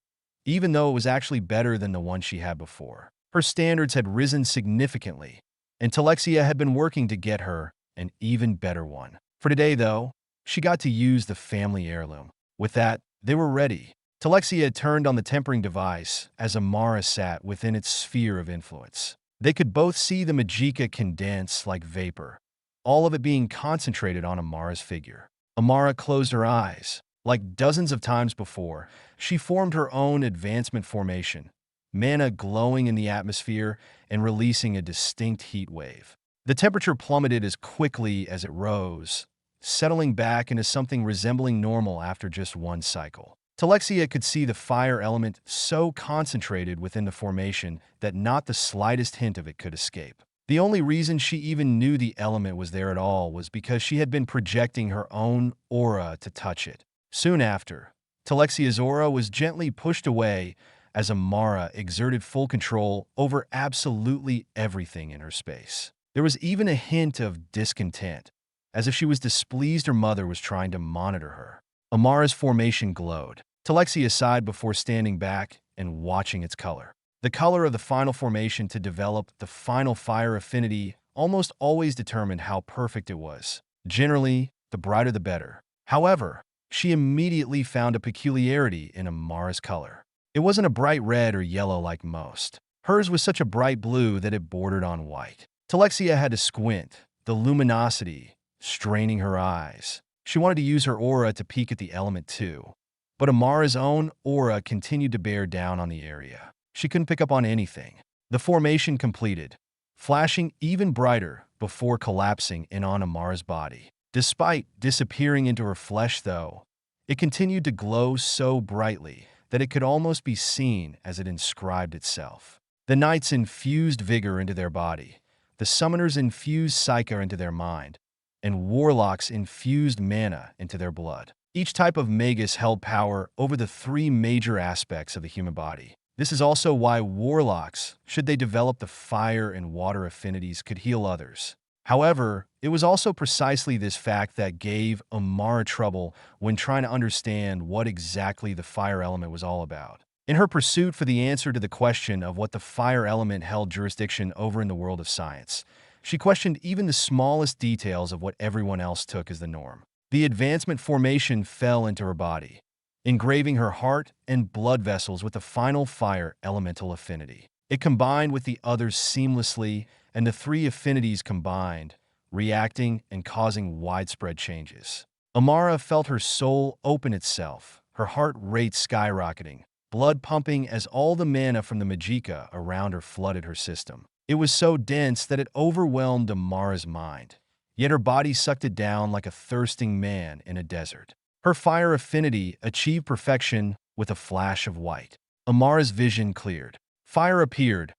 even though it was actually better than the one she had before. Her standards had risen significantly, and Talexia had been working to get her an even better one. For today, though, she got to use the family heirloom. With that, they were ready. Talexia turned on the tempering device as Amara sat within its sphere of influence. They could both see the magicka condense like vapor, all of it being concentrated on Amara's figure. Amara closed her eyes. Like dozens of times before, she formed her own advancement formation, mana glowing in the atmosphere and releasing a distinct heat wave. The temperature plummeted as quickly as it rose, settling back into something resembling normal after just one cycle. Talexia could see the fire element so concentrated within the formation that not the slightest hint of it could escape. The only reason she even knew the element was there at all was because she had been projecting her own aura to touch it. Soon after, Talexia's aura was gently pushed away as Amara exerted full control over absolutely everything in her space. There was even a hint of discontent, as if she was displeased her mother was trying to monitor her. Amara's formation glowed. Talexia sighed before standing back and watching its color. The color of the final formation to develop the final fire affinity almost always determined how perfect it was. Generally, the brighter the better. However, she immediately found a peculiarity in Amara's color. It wasn't a bright red or yellow like most. Hers was such a bright blue that it bordered on white. Talexia had to squint, the luminosity straining her eyes. She wanted to use her aura to peek at the element too, but Amara's own aura continued to bear down on the area. She couldn't pick up on anything. The formation completed, flashing even brighter before collapsing in on Amara's body. Despite disappearing into her flesh, though, it continued to glow so brightly that it could almost be seen as it inscribed itself. The knights infused vigor into their body, the summoners infused psyche into their mind, and warlocks infused mana into their blood. Each type of magus held power over the three major aspects of the human body. This is also why warlocks, should they develop the fire and water affinities, could heal others. However, it was also precisely this fact that gave Amara trouble when trying to understand what exactly the fire element was all about. In her pursuit for the answer to the question of what the fire element held jurisdiction over in the world of science, she questioned even the smallest details of what everyone else took as the norm. The advancement formation fell into her body, engraving her heart and blood vessels with the final fire elemental affinity. It combined with the others seamlessly, and the three affinities combined, reacting and causing widespread changes. Amara felt her soul open itself, her heart rate skyrocketing, blood pumping as all the mana from the magicka around her flooded her system. It was so dense that it overwhelmed Amara's mind, yet her body sucked it down like a thirsting man in a desert. Her fire affinity achieved perfection with a flash of white. Amara's vision cleared. Fire appeared,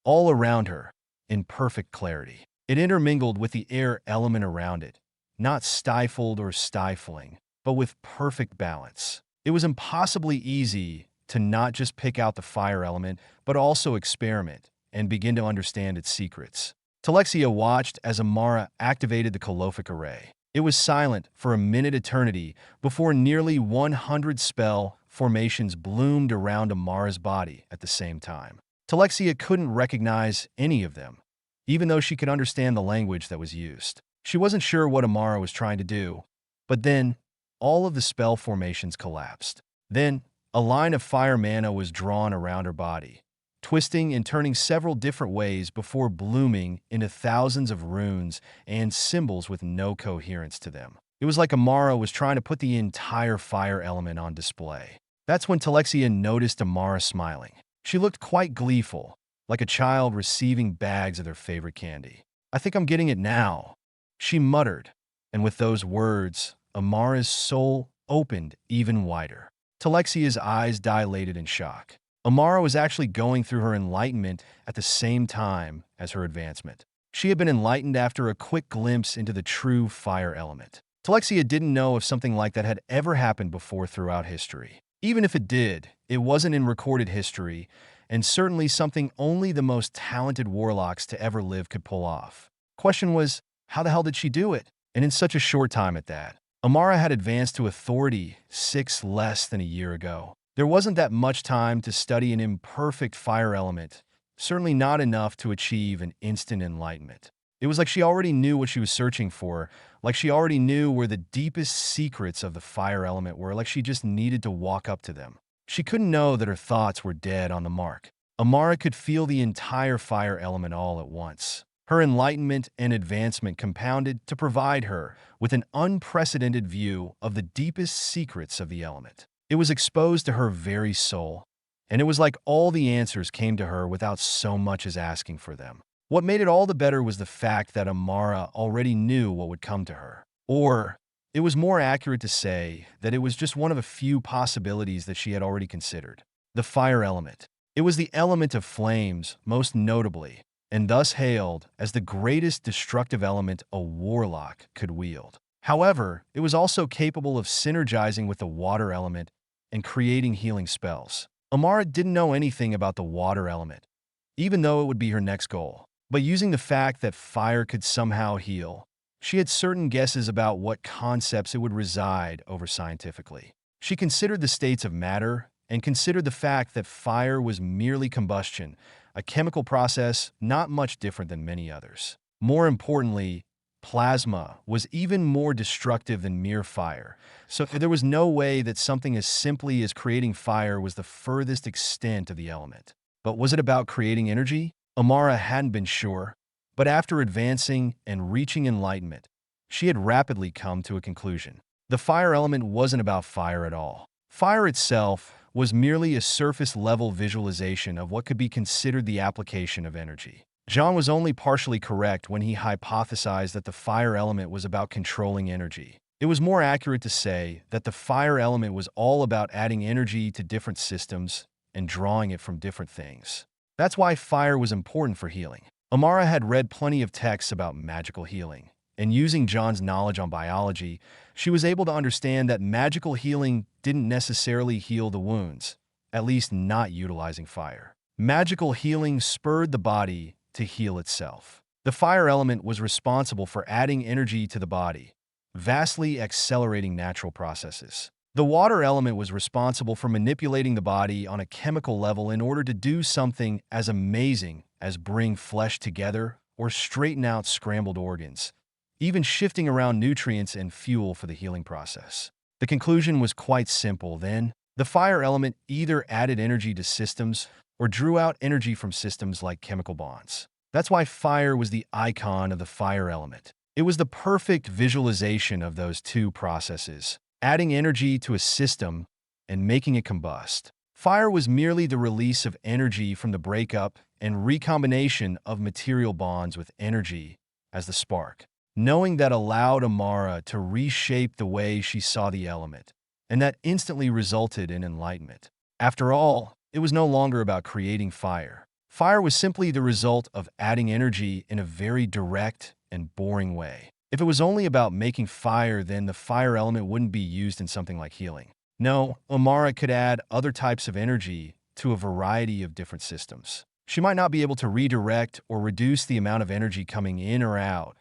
all around her, in perfect clarity. It intermingled with the air element around it, not stifled or stifling, but with perfect balance. It was impossibly easy to not just pick out the fire element, but also experiment and begin to understand its secrets. Talexia watched as Amara activated the Colophic array. It was silent for a minute eternity before nearly 100 spell formations bloomed around Amara's body at the same time. Talexia couldn't recognize any of them, even though she could understand the language that was used. She wasn't sure what Amara was trying to do, but then all of the spell formations collapsed. Then a line of fire mana was drawn around her body, twisting and turning several different ways before blooming into thousands of runes and symbols with no coherence to them. It was like Amara was trying to put the entire fire element on display. That's when Talexia noticed Amara smiling. She looked quite gleeful, like a child receiving bags of their favorite candy. "I think I'm getting it now," she muttered, and with those words, Amara's soul opened even wider. Talexia's eyes dilated in shock. Amara was actually going through her enlightenment at the same time as her advancement. She had been enlightened after a quick glimpse into the true fire element. Talexia didn't know if something like that had ever happened before throughout history. Even if it did, it wasn't in recorded history, and certainly something only the most talented warlocks to ever live could pull off. Question was, how the hell did she do it? And in such a short time at that. Amara had advanced to authority 6 less than a year ago. There wasn't that much time to study an imperfect fire element, certainly not enough to achieve an instant enlightenment. It was like she already knew what she was searching for, like she already knew where the deepest secrets of the fire element were, like she just needed to walk up to them. She couldn't know that her thoughts were dead on the mark. Amara could feel the entire fire element all at once. Her enlightenment and advancement compounded to provide her with an unprecedented view of the deepest secrets of the element. It was exposed to her very soul, and it was like all the answers came to her without so much as asking for them. What made it all the better was the fact that Amara already knew what would come to her. Or, it was more accurate to say that it was just one of a few possibilities that she had already considered. The fire element. It was the element of flames, most notably, and thus hailed as the greatest destructive element a warlock could wield. However, it was also capable of synergizing with the water element and creating healing spells. Amara didn't know anything about the water element, even though it would be her next goal. But using the fact that fire could somehow heal, she had certain guesses about what concepts it would reside over scientifically. She considered the states of matter and considered the fact that fire was merely combustion, a chemical process not much different than many others. More importantly, plasma was even more destructive than mere fire, so there was no way that something as simply as creating fire was the furthest extent of the element. But was it about creating energy? Amara hadn't been sure, but after advancing and reaching enlightenment, she had rapidly come to a conclusion. The fire element wasn't about fire at all. Fire itself was merely a surface-level visualization of what could be considered the application of energy. John was only partially correct when he hypothesized that the fire element was about controlling energy. It was more accurate to say that the fire element was all about adding energy to different systems and drawing it from different things. That's why fire was important for healing. Amara had read plenty of texts about magical healing, and using John's knowledge on biology, she was able to understand that magical healing didn't necessarily heal the wounds, at least not utilizing fire. Magical healing spurred the body to heal itself. The fire element was responsible for adding energy to the body, vastly accelerating natural processes. The water element was responsible for manipulating the body on a chemical level in order to do something as amazing as bring flesh together or straighten out scrambled organs, even shifting around nutrients and fuel for the healing process. The conclusion was quite simple then. The fire element either added energy to systems or drew out energy from systems like chemical bonds. That's why fire was the icon of the fire element. It was the perfect visualization of those two processes, adding energy to a system and making it combust. Fire was merely the release of energy from the breakup and recombination of material bonds with energy as the spark. Knowing that allowed Amara to reshape the way she saw the element, and that instantly resulted in enlightenment. After all, it was no longer about creating fire. Fire was simply the result of adding energy in a very direct and boring way. If it was only about making fire, then the fire element wouldn't be used in something like healing. No, Amara could add other types of energy to a variety of different systems. She might not be able to redirect or reduce the amount of energy coming in or out,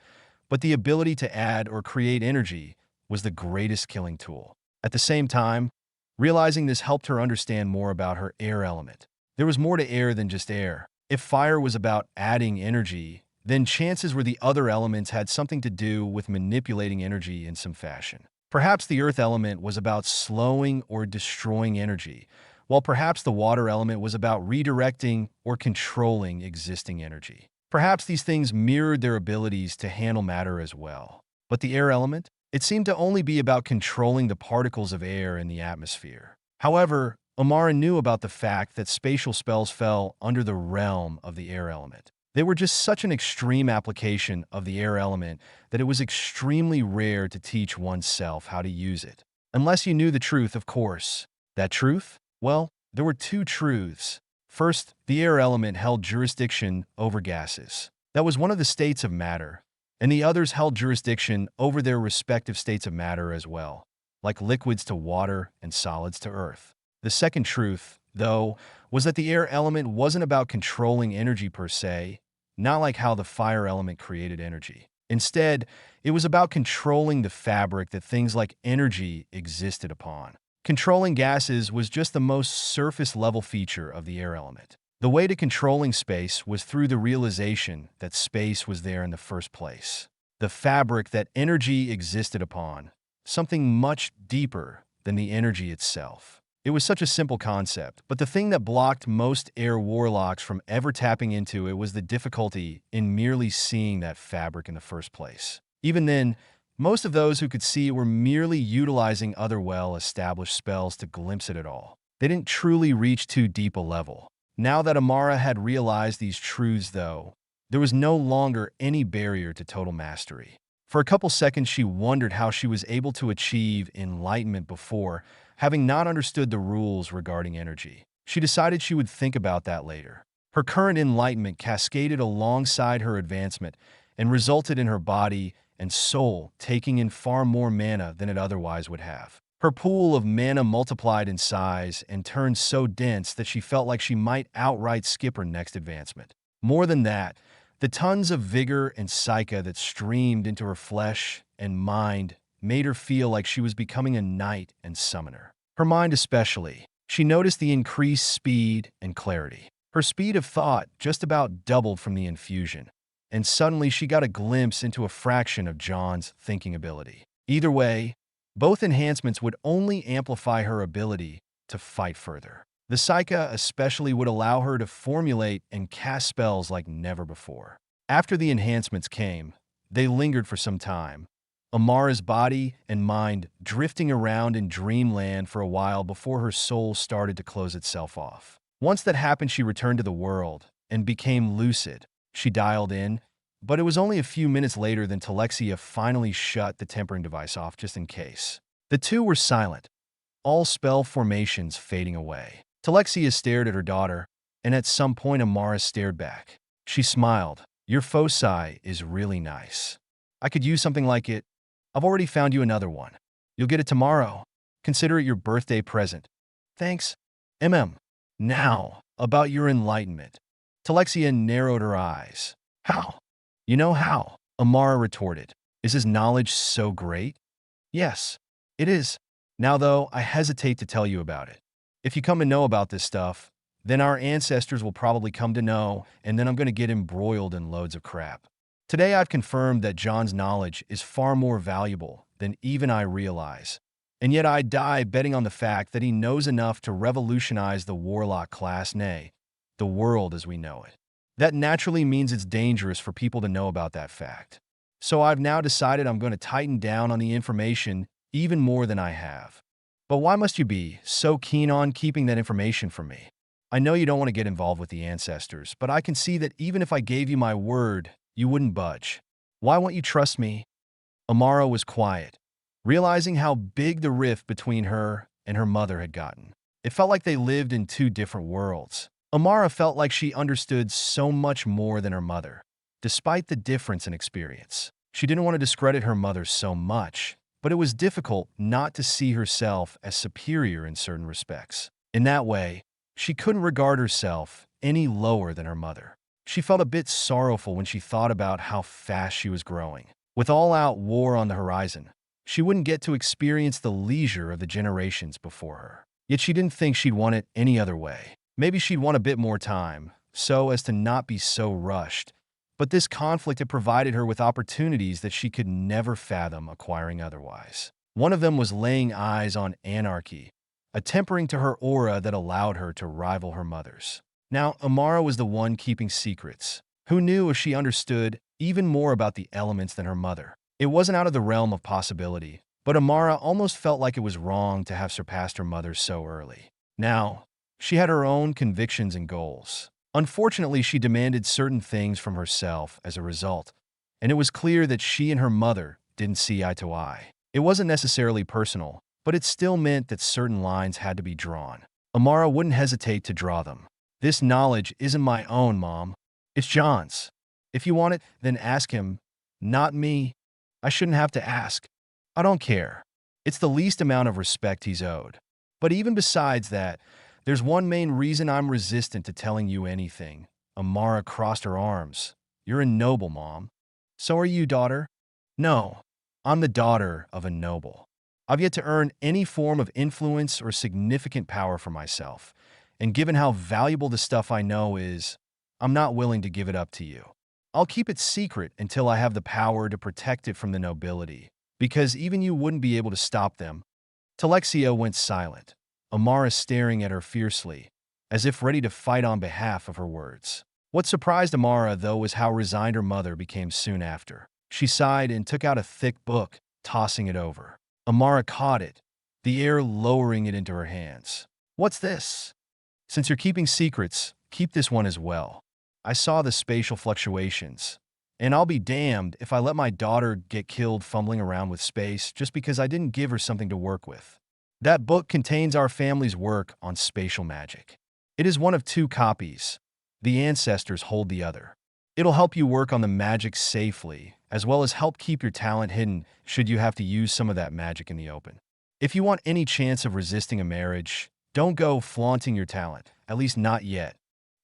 but the ability to add or create energy was the greatest killing tool. At the same time, realizing this helped her understand more about her air element. There was more to air than just air. If fire was about adding energy, then chances were the other elements had something to do with manipulating energy in some fashion. Perhaps the earth element was about slowing or destroying energy, while perhaps the water element was about redirecting or controlling existing energy. Perhaps these things mirrored their abilities to handle matter as well. But the air element? It seemed to only be about controlling the particles of air in the atmosphere. However, Amara knew about the fact that spatial spells fell under the realm of the air element. They were just such an extreme application of the air element that it was extremely rare to teach oneself how to use it. Unless you knew the truth, of course. That truth? Well, there were two truths. First, the air element held jurisdiction over gases. That was one of the states of matter, and the others held jurisdiction over their respective states of matter as well, like liquids to water and solids to earth. The second truth, though, was that the air element wasn't about controlling energy per se, not like how the fire element created energy. Instead, it was about controlling the fabric that things like energy existed upon. Controlling gases was just the most surface-level feature of the air element. The way to controlling space was through the realization that space was there in the first place. The fabric that energy existed upon, something much deeper than the energy itself. It was such a simple concept, but the thing that blocked most air warlocks from ever tapping into it was the difficulty in merely seeing that fabric in the first place. Even then, most of those who could see it were merely utilizing other well-established spells to glimpse it at all. They didn't truly reach too deep a level. Now that Amara had realized these truths, though, there was no longer any barrier to total mastery. For a couple seconds, she wondered how she was able to achieve enlightenment before, having not understood the rules regarding energy. She decided she would think about that later. Her current enlightenment cascaded alongside her advancement and resulted in her body and soul taking in far more mana than it otherwise would have. Her pool of mana multiplied in size and turned so dense that she felt like she might outright skip her next advancement. More than that, the tons of vigor and psyche that streamed into her flesh and mind made her feel like she was becoming a knight and summoner. Her mind especially. She noticed the increased speed and clarity. Her speed of thought just about doubled from the infusion, and suddenly she got a glimpse into a fraction of John's thinking ability. Either way, both enhancements would only amplify her ability to fight further. The Psyche especially would allow her to formulate and cast spells like never before. After the enhancements came, they lingered for some time, Amara's body and mind drifting around in dreamland for a while before her soul started to close itself off. Once that happened, she returned to the world and became lucid. She dialed in, but it was only a few minutes later than Talexia finally shut the tempering device off just in case. The two were silent, all spell formations fading away. Talexia stared at her daughter, and at some point Amara stared back. She smiled. "Your foci is really nice. I could use something like it. I've already found you another one. You'll get it tomorrow. Consider it your birthday present." "Thanks, Now, about your enlightenment." Talexia narrowed her eyes. "How?" "You know how," Amara retorted. "Is his knowledge so great?" "Yes, it is. Now, though, I hesitate to tell you about it. If you come to know about this stuff, then our ancestors will probably come to know, and then I'm going to get embroiled in loads of crap. Today, I've confirmed that John's knowledge is far more valuable than even I realize. And yet I die betting on the fact that he knows enough to revolutionize the warlock class, nay, the world as we know it. That naturally means it's dangerous for people to know about that fact. So I've now decided I'm going to tighten down on the information even more than I have. But why must you be so keen on keeping that information from me? I know you don't want to get involved with the ancestors, but I can see that even if I gave you my word, you wouldn't budge. Why won't you trust me?" Amara was quiet, realizing how big the rift between her and her mother had gotten. It felt like they lived in two different worlds. Amara felt like she understood so much more than her mother, despite the difference in experience. She didn't want to discredit her mother so much, but it was difficult not to see herself as superior in certain respects. In that way, she couldn't regard herself any lower than her mother. She felt a bit sorrowful when she thought about how fast she was growing. With all-out war on the horizon, she wouldn't get to experience the leisure of the generations before her. Yet she didn't think she'd want it any other way. Maybe she'd want a bit more time, so as to not be so rushed. But this conflict had provided her with opportunities that she could never fathom acquiring otherwise. One of them was laying eyes on anarchy, a tempering to her aura that allowed her to rival her mother's. Now, Amara was the one keeping secrets. Who knew if she understood even more about the elements than her mother? It wasn't out of the realm of possibility, but Amara almost felt like it was wrong to have surpassed her mother so early. Now, she had her own convictions and goals. Unfortunately, she demanded certain things from herself as a result, and it was clear that she and her mother didn't see eye to eye. It wasn't necessarily personal, but it still meant that certain lines had to be drawn. Amara wouldn't hesitate to draw them. "This knowledge isn't my own, Mom. It's John's. If you want it, then ask him, not me. I shouldn't have to ask. I don't care. It's the least amount of respect he's owed. But even besides that, there's one main reason I'm resistant to telling you anything." Amara crossed her arms. "You're a noble, Mom." "So are you, daughter." "No, I'm the daughter of a noble. I've yet to earn any form of influence or significant power for myself. And given how valuable the stuff I know is, I'm not willing to give it up to you. I'll keep it secret until I have the power to protect it from the nobility, because even you wouldn't be able to stop them." Talexia went silent. Amara staring at her fiercely, as if ready to fight on behalf of her words. What surprised Amara, though, was how resigned her mother became soon after. She sighed and took out a thick book, tossing it over. Amara caught it, the air lowering it into her hands. "What's this?" "Since you're keeping secrets, keep this one as well." I saw the spatial fluctuations, and I'll be damned if I let my daughter get killed fumbling around with space just because I didn't give her something to work with. That book contains our family's work on spatial magic. It is one of 2 copies. The ancestors hold the other. It'll help you work on the magic safely, as well as help keep your talent hidden should you have to use some of that magic in the open. If you want any chance of resisting a marriage, don't go flaunting your talent, at least not yet.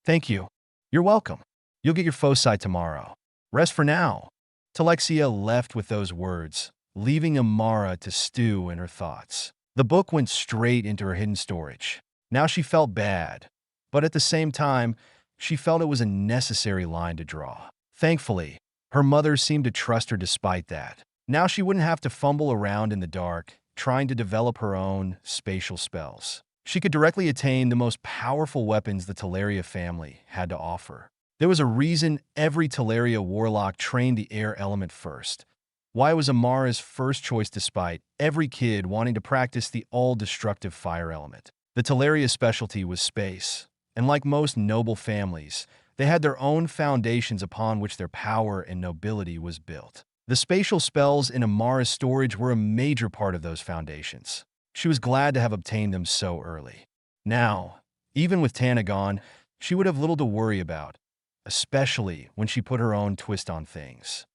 Thank you. You're welcome. You'll get your foci tomorrow. Rest for now. Talexia left with those words, leaving Amara to stew in her thoughts. The book went straight into her hidden storage. Now she felt bad, but at the same time, she felt it was a necessary line to draw. Thankfully, her mother seemed to trust her despite that. Now she wouldn't have to fumble around in the dark, trying to develop her own spatial spells. She could directly attain the most powerful weapons the Teleria family had to offer. There was a reason every Teleria warlock trained the air element first. Why it was Amara's first choice despite every kid wanting to practice the all-destructive fire element. The Teleria specialty was space, and like most noble families, they had their own foundations upon which their power and nobility was built. The spatial spells in Amara's storage were a major part of those foundations. She was glad to have obtained them so early. Now, even with Tana gone, she would have little to worry about, especially when she put her own twist on things.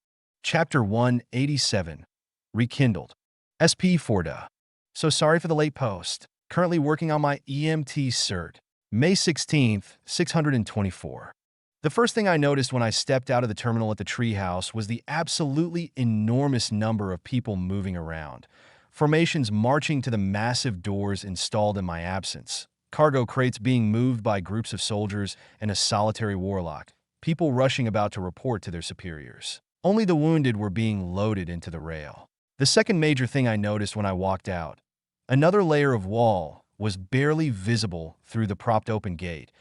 Chapter 187, Rekindled. SP Forda. So sorry for the late post. Currently working on my EMT cert. May 16th, 624. The first thing I noticed when I stepped out of the terminal at the treehouse was the absolutely enormous number of people moving around. Formations marching to the massive doors installed in my absence. Cargo crates being moved by groups of soldiers and a solitary warlock. People rushing about to report to their superiors. Only the wounded were being loaded into the rail. The second major thing I noticed when I walked out, another layer of wall was barely visible through the propped open gate.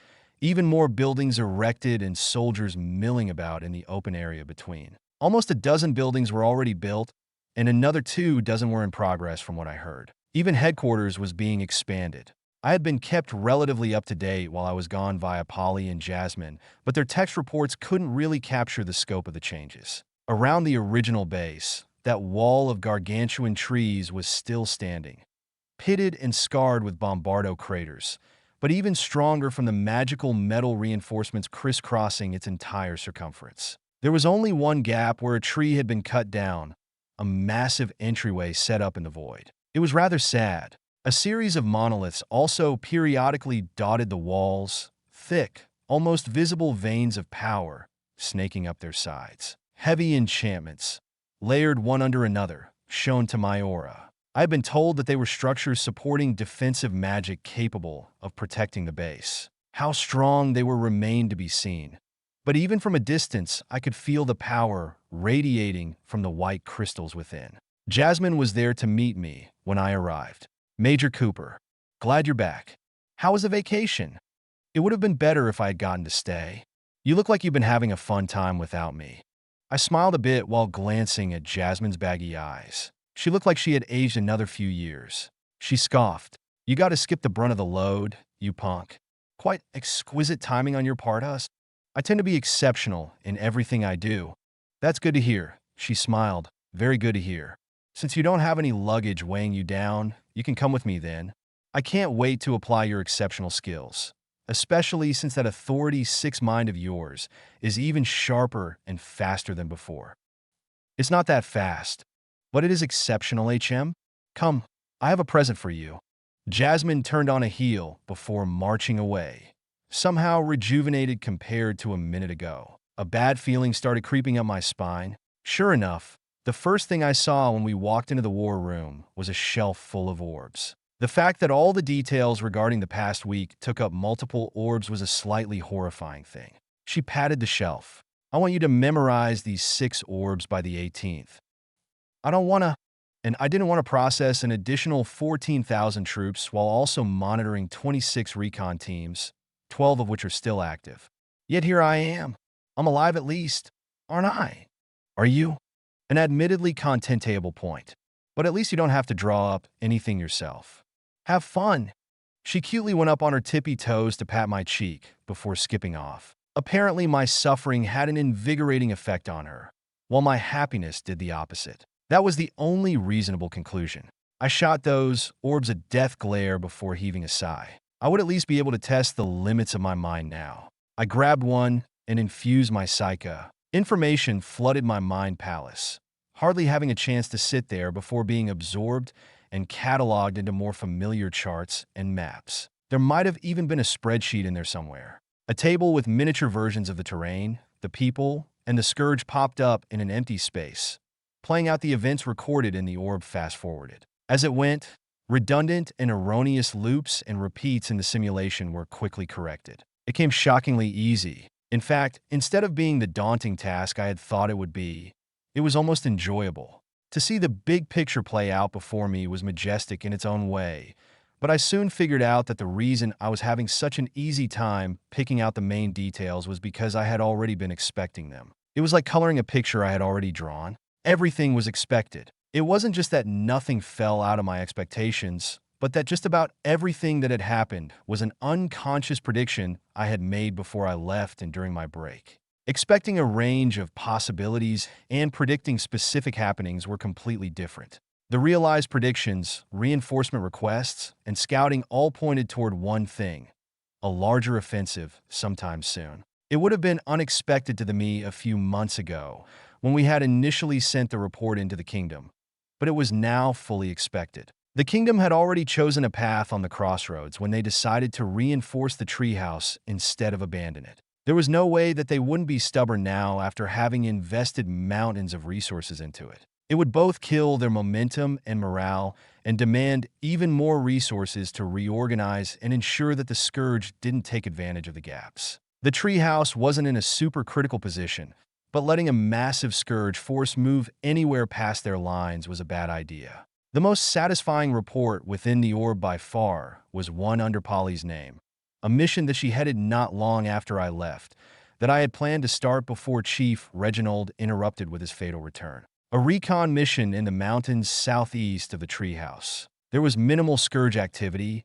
Even more buildings erected and soldiers milling about in the open area between. Almost a dozen buildings were already built, and another 2 dozen were in progress from what I heard. Even headquarters was being expanded. I had been kept relatively up to date while I was gone via Polly and Jasmine, but their text reports couldn't really capture the scope of the changes. Around the original base, that wall of gargantuan trees was still standing, pitted and scarred with bombardo craters, but even stronger from the magical metal reinforcements crisscrossing its entire circumference. There was only one gap where a tree had been cut down, a massive entryway set up in the void. It was rather sad. A series of monoliths also periodically dotted the walls, thick, almost visible veins of power snaking up their sides. Heavy enchantments, layered one under another, shone to my aura. I had been told that they were structures supporting defensive magic capable of protecting the base. How strong they were remained to be seen. But even from a distance, I could feel the power radiating from the white crystals within. Jasmine was there to meet me when I arrived. "Major Cooper, glad you're back. How was the vacation? It would have been better if I had gotten to stay. You look like you've been having a fun time without me." I smiled a bit while glancing at Jasmine's baggy eyes. She looked like she had aged another few years. She scoffed. "You got to skip the brunt of the load, you punk. Quite exquisite timing on your part, us. I tend to be exceptional in everything I do." "That's good to hear," she smiled. "Very good to hear. Since you don't have any luggage weighing you down, you can come with me then. I can't wait to apply your exceptional skills, especially since that Authority 6 mind of yours is even sharper and faster than before." "It's not that fast, but it is exceptional, HM. Come, I have a present for you." Jasmine turned on a heel before marching away, somehow rejuvenated compared to a minute ago. A bad feeling started creeping up my spine. Sure enough, the first thing I saw when we walked into the war room was a shelf full of orbs. The fact that all the details regarding the past week took up multiple orbs was a slightly horrifying thing. She patted the shelf. "I want you to memorize these 6 orbs by the 18th. I don't want to." and I didn't want to process an additional 14,000 troops while also monitoring 26 recon teams, 12 of which are still active. Yet here I am. I'm alive at least, aren't I? Are you? An admittedly contentable point, but at least you don't have to draw up anything yourself. Have fun. She cutely went up on her tippy toes to pat my cheek before skipping off. Apparently, my suffering had an invigorating effect on her, while my happiness did the opposite. That was the only reasonable conclusion. I shot those orbs a death glare before heaving a sigh. I would at least be able to test the limits of my mind now. I grabbed one and infused my psyche. Information flooded my mind palace, hardly having a chance to sit there before being absorbed and cataloged into more familiar charts and maps. There might have even been a spreadsheet in there somewhere. A table with miniature versions of the terrain, the people, and the scourge popped up in an empty space, playing out the events recorded in the orb fast-forwarded. As it went, redundant and erroneous loops and repeats in the simulation were quickly corrected. It came shockingly easy. In fact, instead of being the daunting task I had thought it would be, it was almost enjoyable. To see the big picture play out before me was majestic in its own way, but I soon figured out that the reason I was having such an easy time picking out the main details was because I had already been expecting them. It was like coloring a picture I had already drawn. Everything was expected. It wasn't just that nothing fell out of my expectations, but that just about everything that had happened was an unconscious prediction I had made before I left and during my break. Expecting a range of possibilities and predicting specific happenings were completely different. The realized predictions, reinforcement requests, and scouting all pointed toward one thing: a larger offensive sometime soon. It would have been unexpected to the me a few months ago when we had initially sent the report into the kingdom, but it was now fully expected. The kingdom had already chosen a path on the crossroads when they decided to reinforce the treehouse instead of abandon it. There was no way that they wouldn't be stubborn now after having invested mountains of resources into it. It would both kill their momentum and morale and demand even more resources to reorganize and ensure that the scourge didn't take advantage of the gaps. The treehouse wasn't in a super critical position, but letting a massive scourge force move anywhere past their lines was a bad idea. The most satisfying report within the orb by far was one under Polly's name, a mission that she headed not long after I left, that I had planned to start before Chief Reginald interrupted with his fatal return. A recon mission in the mountains southeast of the treehouse. There was minimal scourge activity,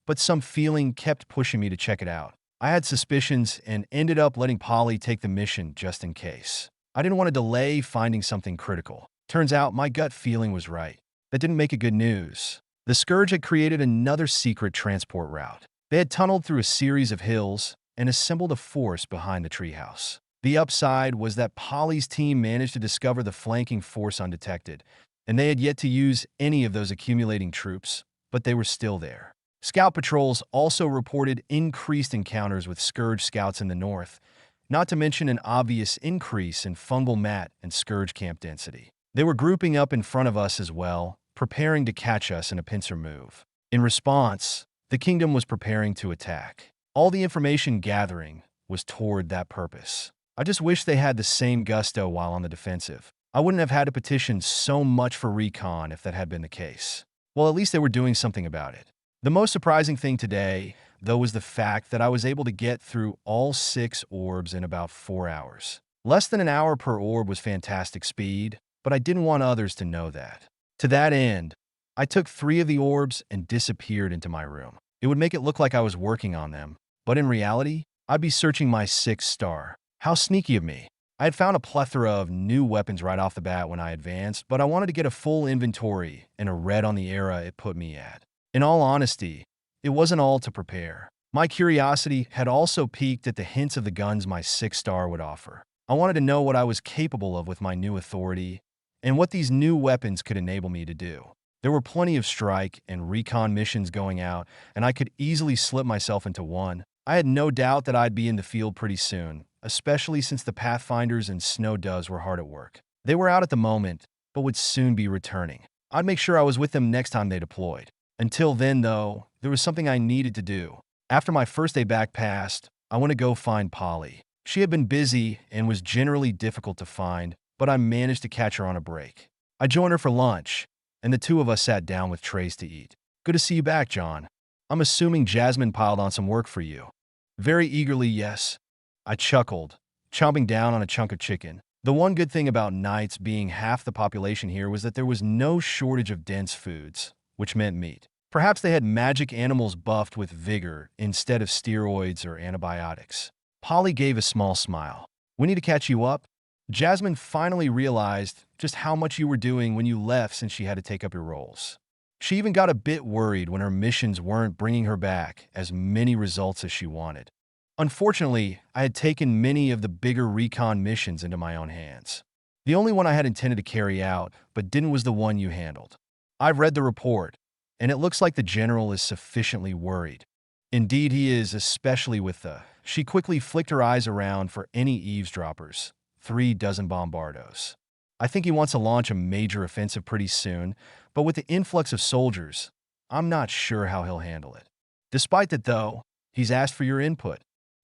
but some feeling kept pushing me to check it out. I had suspicions and ended up letting Polly take the mission just in case. I didn't want to delay finding something critical. Turns out my gut feeling was right. That didn't make it good news. The scourge had created another secret transport route. They had tunneled through a series of hills and assembled a force behind the treehouse. The upside was that Polly's team managed to discover the flanking force undetected, and they had yet to use any of those accumulating troops, but they were still there. Scout patrols also reported increased encounters with scourge scouts in the north, not to mention an obvious increase in fungal mat and scourge camp density. They were grouping up in front of us as well, preparing to catch us in a pincer move. In response, the kingdom was preparing to attack. All the information gathering was toward that purpose. I just wish they had the same gusto while on the defensive. I wouldn't have had to petition so much for recon if that had been the case. Well, at least they were doing something about it. The most surprising thing today, though, was the fact that I was able to get through all 6 orbs in about 4 hours. Less than an hour per orb was fantastic speed, but I didn't want others to know that. To that end, I took 3 of the orbs and disappeared into my room. It would make it look like I was working on them, but in reality, I'd be searching my 6th star. How sneaky of me. I had found a plethora of new weapons right off the bat when I advanced, but I wanted to get a full inventory and a read on the era it put me at. In all honesty, it wasn't all to prepare. My curiosity had also piqued at the hints of the guns my 6th star would offer. I wanted to know what I was capable of with my new authority and what these new weapons could enable me to do. There were plenty of strike and recon missions going out, and I could easily slip myself into one. I had no doubt that I'd be in the field pretty soon, especially since the Pathfinders and Snow Doves were hard at work. They were out at the moment, but would soon be returning. I'd make sure I was with them next time they deployed. Until then, though, there was something I needed to do. After my first day back passed, I went to go find Polly. She had been busy and was generally difficult to find, but I managed to catch her on a break. I joined her for lunch, and the two of us sat down with trays to eat. Good to see you back, John. I'm assuming Jasmine piled on some work for you. Very eagerly, yes. I chuckled, chomping down on a chunk of chicken. The one good thing about nights being half the population here was that there was no shortage of dense foods, which meant meat. Perhaps they had magic animals buffed with vigor instead of steroids or antibiotics. Polly gave a small smile. We need to catch you up. Jasmine finally realized just how much you were doing when you left since she had to take up your roles. She even got a bit worried when her missions weren't bringing her back as many results as she wanted. Unfortunately, I had taken many of the bigger recon missions into my own hands. The only one I had intended to carry out, but didn't, was the one you handled. I've read the report, and it looks like the general is sufficiently worried. Indeed he is, especially with the... She quickly flicked her eyes around for any eavesdroppers. 3 dozen bombardos. I think he wants to launch a major offensive pretty soon, but with the influx of soldiers, I'm not sure how he'll handle it. Despite that, though, he's asked for your input.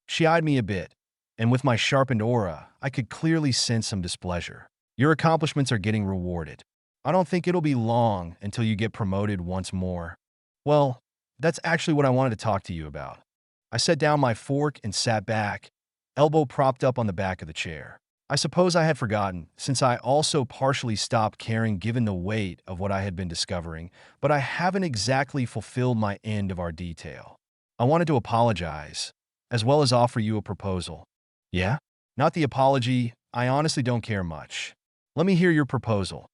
She eyed me a bit, and with my sharpened aura, I could clearly sense some displeasure. Your accomplishments are getting rewarded. I don't think it'll be long until you get promoted once more. Well, that's actually what I wanted to talk to you about. I set down my fork and sat back, elbow propped up on the back of the chair. I suppose I had forgotten, since I also partially stopped caring given the weight of what I had been discovering, but I haven't exactly fulfilled my end of our detail. I wanted to apologize, as well as offer you a proposal. Yeah? Not the apology, I honestly don't care much. Let me hear your proposal.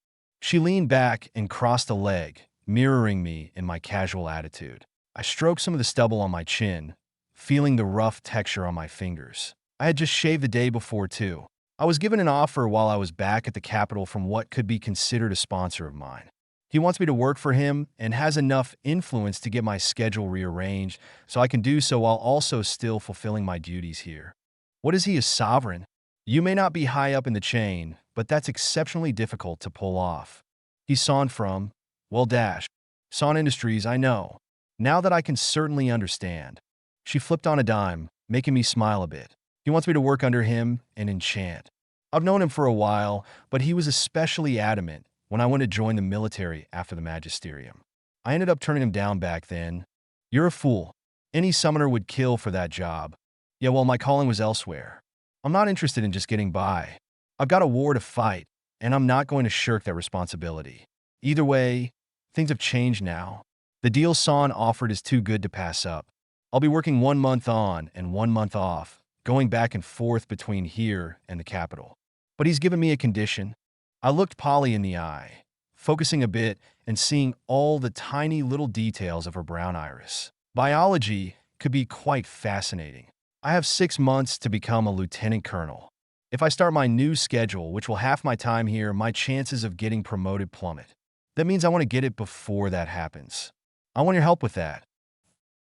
She leaned back and crossed a leg, mirroring me in my casual attitude. I stroked some of the stubble on my chin, feeling the rough texture on my fingers. I had just shaved the day before, too. I was given an offer while I was back at the capital from what could be considered a sponsor of mine. He wants me to work for him and has enough influence to get my schedule rearranged so I can do so while also still fulfilling my duties here. What is he, a sovereign? You may not be high up in the chain, but that's exceptionally difficult to pull off. He's Son from, well, Son Industries, I know. Now that I can certainly understand. She flipped on a dime, making me smile a bit. He wants me to work under him and enchant. I've known him for a while, but he was especially adamant when I went to join the military after the magisterium. I ended up turning him down back then. You're a fool. Any summoner would kill for that job. Yeah, well, my calling was elsewhere. I'm not interested in just getting by. I've got a war to fight, and I'm not going to shirk that responsibility. Either way, things have changed now. The deal Son offered is too good to pass up. I'll be working 1 month on and 1 month off, going back and forth between here and the capital. But he's given me a condition. I looked Polly in the eye, focusing a bit and seeing all the tiny little details of her brown iris. Biology could be quite fascinating. I have 6 months to become a lieutenant colonel. If I start my new schedule, which will half my time here, my chances of getting promoted plummet. That means I want to get it before that happens. I want your help with that.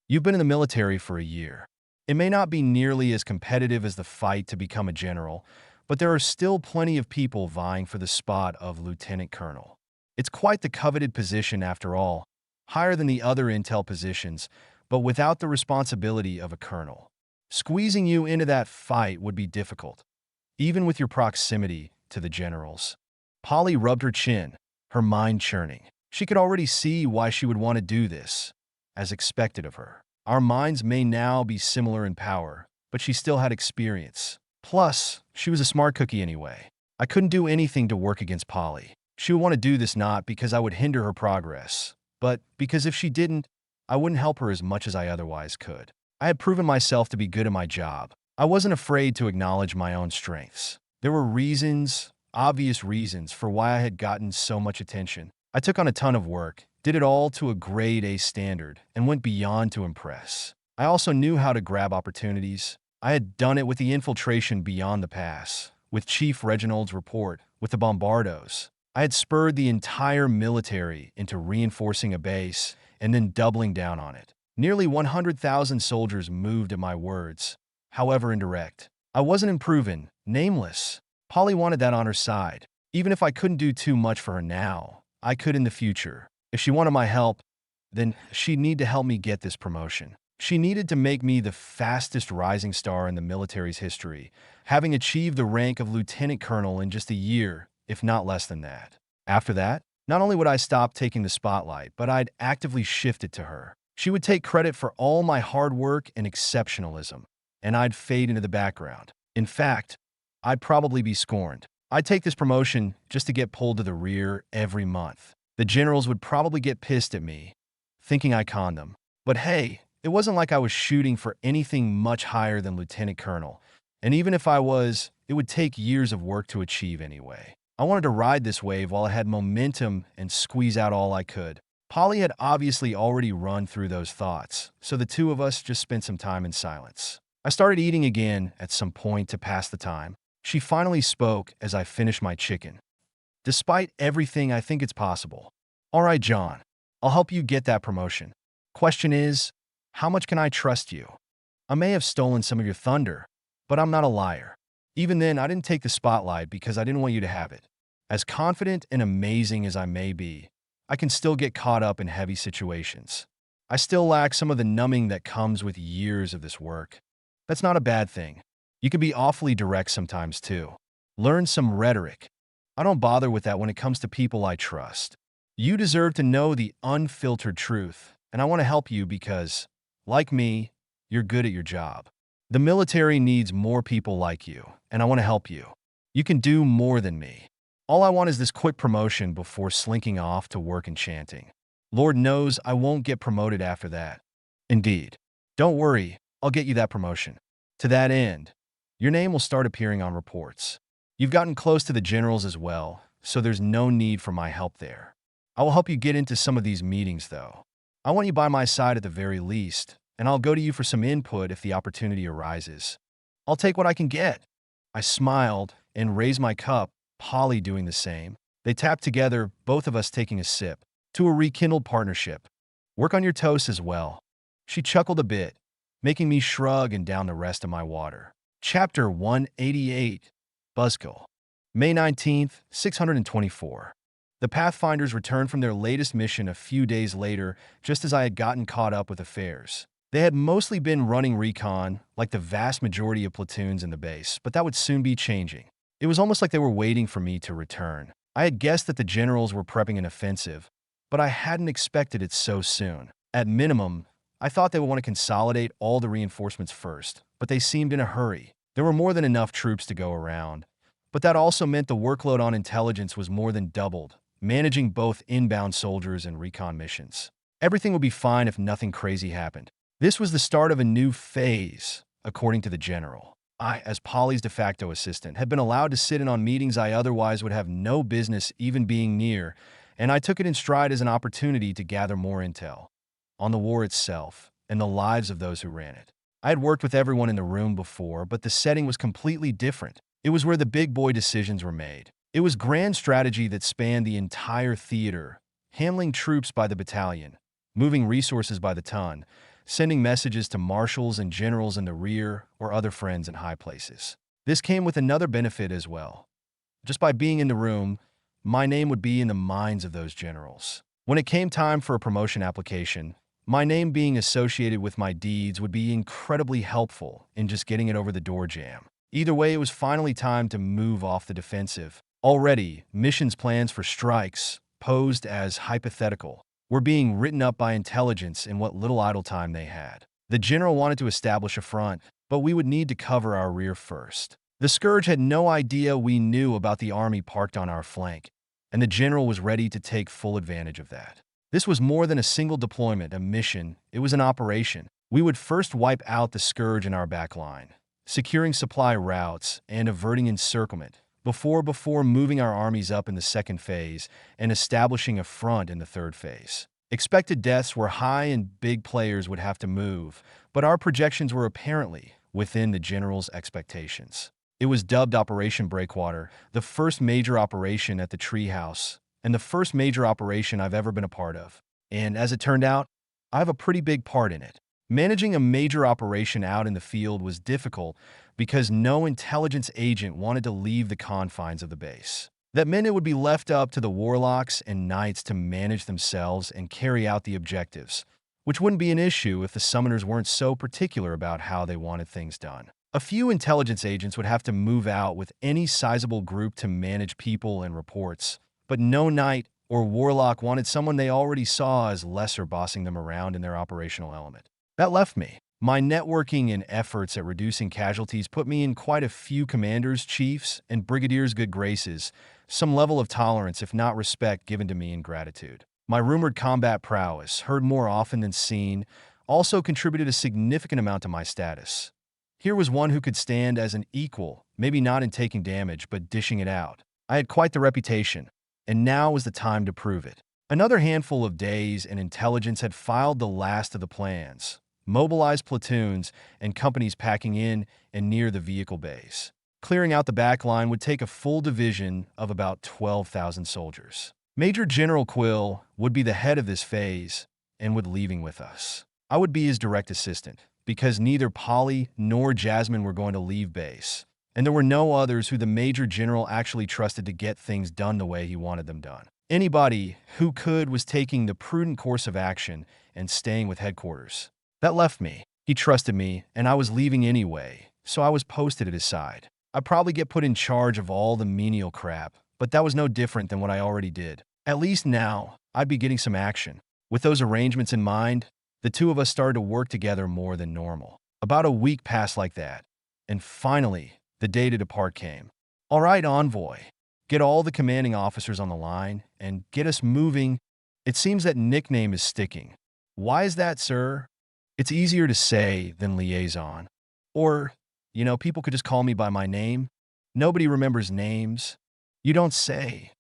You've been in the military for a year. It may not be nearly as competitive as the fight to become a general, but there are still plenty of people vying for the spot of lieutenant colonel. It's quite the coveted position after all, higher than the other intel positions, but without the responsibility of a colonel. Squeezing you into that fight would be difficult, even with your proximity to the generals. Polly rubbed her chin, her mind churning. She could already see why she would want to do this, as expected of her. Our minds may now be similar in power, but she still had experience. Plus, she was a smart cookie anyway. I couldn't do anything to work against Polly. She would want to do this not because I would hinder her progress, but because if she didn't, I wouldn't help her as much as I otherwise could. I had proven myself to be good at my job. I wasn't afraid to acknowledge my own strengths. There were reasons, obvious reasons, for why I had gotten so much attention. I took on a ton of work, did it all to a grade A standard, and went beyond to impress. I also knew how to grab opportunities. I had done it with the infiltration beyond the pass, with Chief Reginald's report, with the Bombardos. I had spurred the entire military into reinforcing a base and then doubling down on it. Nearly 100,000 soldiers moved at my words, however indirect. I wasn't improving, nameless. Polly wanted that on her side. Even if I couldn't do too much for her now, I could in the future. If she wanted my help, then she'd need to help me get this promotion. She needed to make me the fastest rising star in the military's history, having achieved the rank of lieutenant colonel in just a year, if not less than that. After that, Not only would I stop taking the spotlight, but I'd actively shift it to her. She would take credit for all my hard work and exceptionalism, and I'd fade into the background. In fact, I'd probably be scorned. I'd take this promotion just to get pulled to the rear every month. The generals would probably get pissed at me, thinking I conned them. But hey, it wasn't like I was shooting for anything much higher than lieutenant colonel. And even if I was, it would take years of work to achieve anyway. I wanted to ride this wave while I had momentum and squeeze out all I could. Polly had obviously already run through those thoughts, so the two of us just spent some time in silence. I started eating again at some point to pass the time. She finally spoke as I finished my chicken. Despite everything, I think it's possible. All right, John, I'll help you get that promotion. Question is, how much can I trust you? I may have stolen some of your thunder, but I'm not a liar. Even then, I didn't take the spotlight because I didn't want you to have it. As confident and amazing as I may be, I can still get caught up in heavy situations. I still lack some of the numbing that comes with years of this work. That's not a bad thing. You can be awfully direct sometimes too. Learn some rhetoric. I don't bother with that when it comes to people I trust. You deserve to know the unfiltered truth, and I want to help you because, like me, you're good at your job. The military needs more people like you, and I want to help you. You can do more than me. All I want is this quick promotion before slinking off to work enchanting. Lord knows I won't get promoted after that. Indeed. Don't worry, I'll get you that promotion. To that end, your name will start appearing on reports. You've gotten close to the generals as well, so there's no need for my help there. I will help you get into some of these meetings, though. I want you by my side at the very least, and I'll go to you for some input if the opportunity arises. I'll take what I can get. I smiled and raised my cup, Polly doing the same. They tapped together, both of us taking a sip, to a rekindled partnership. Work on your toast as well. She chuckled a bit, making me shrug and down the rest of my water. Chapter 188, Buzzkill. May 19th, 624. The Pathfinders returned from their latest mission a few days later, just as I had gotten caught up with affairs. They had mostly been running recon, like the vast majority of platoons in the base, but that would soon be changing. It was almost like they were waiting for me to return. I had guessed that the generals were prepping an offensive, but I hadn't expected it so soon. At minimum, I thought they would want to consolidate all the reinforcements first, but they seemed in a hurry. There were more than enough troops to go around, but that also meant the workload on intelligence was more than doubled, managing both inbound soldiers and recon missions. Everything would be fine if nothing crazy happened. This was the start of a new phase, according to the general. I, as Polly's de facto assistant, had been allowed to sit in on meetings I otherwise would have no business even being near, and I took it in stride as an opportunity to gather more intel on the war itself and the lives of those who ran it. I had worked with everyone in the room before, but the setting was completely different. It was where the big boy decisions were made. It was grand strategy that spanned the entire theater, handling troops by the battalion, moving resources by the ton, sending messages to marshals and generals in the rear or other friends in high places. This came with another benefit as well. Just by being in the room, my name would be in the minds of those generals. When it came time for a promotion application, my name being associated with my deeds would be incredibly helpful in just getting it over the door jam. Either way, it was finally time to move off the defensive. Already, missions plans for strikes, posed as hypothetical, were being written up by intelligence in what little idle time they had. The general wanted to establish a front, but we would need to cover our rear first. The Scourge had no idea we knew about the army parked on our flank, and the general was ready to take full advantage of that. This was more than a single deployment, a mission. It was an operation. We would first wipe out the Scourge in our back line, securing supply routes and averting encirclement, before moving our armies up in the second phase and establishing a front in the third phase. Expected deaths were high and big players would have to move, but our projections were apparently within the general's expectations. It was dubbed Operation Breakwater, the first major operation at the Treehouse, and the first major operation I've ever been a part of. And as it turned out, I have a pretty big part in it. Managing a major operation out in the field was difficult because no intelligence agent wanted to leave the confines of the base. That meant it would be left up to the warlocks and knights to manage themselves and carry out the objectives, which wouldn't be an issue if the summoners weren't so particular about how they wanted things done. A few intelligence agents would have to move out with any sizable group to manage people and reports, but no knight or Warlock wanted someone they already saw as lesser bossing them around in their operational element. That left me. My networking and efforts at reducing casualties put me in quite a few commanders, chiefs, and brigadiers' good graces, some level of tolerance, if not respect, given to me in gratitude. My rumored combat prowess, heard more often than seen, also contributed a significant amount to my status. Here was one who could stand as an equal, maybe not in taking damage, but dishing it out. I had quite the reputation, and now was the time to prove it. Another handful of days and intelligence had filed the last of the plans, mobilized platoons and companies packing in and near the vehicle base. Clearing out the back line would take a full division of about 12,000 soldiers. Major General Quill would be the head of this phase and would leaving with us. I would be his direct assistant, because neither Polly nor Jasmine were going to leave base, and there were no others who the Major General actually trusted to get things done the way he wanted them done. Anybody who could was taking the prudent course of action and staying with headquarters. That left me. He trusted me, and I was leaving anyway, so I was posted at his side. I'd probably get put in charge of all the menial crap, but that was no different than what I already did. At least now, I'd be getting some action. With those arrangements in mind, the two of us started to work together more than normal. About a week passed like that, and finally, the day to depart came. All right, Envoy, get all the commanding officers on the line and get us moving. It seems that nickname is sticking. Why is that, sir? It's easier to say than liaison. Or, people could just call me by my name. Nobody remembers names. You don't say.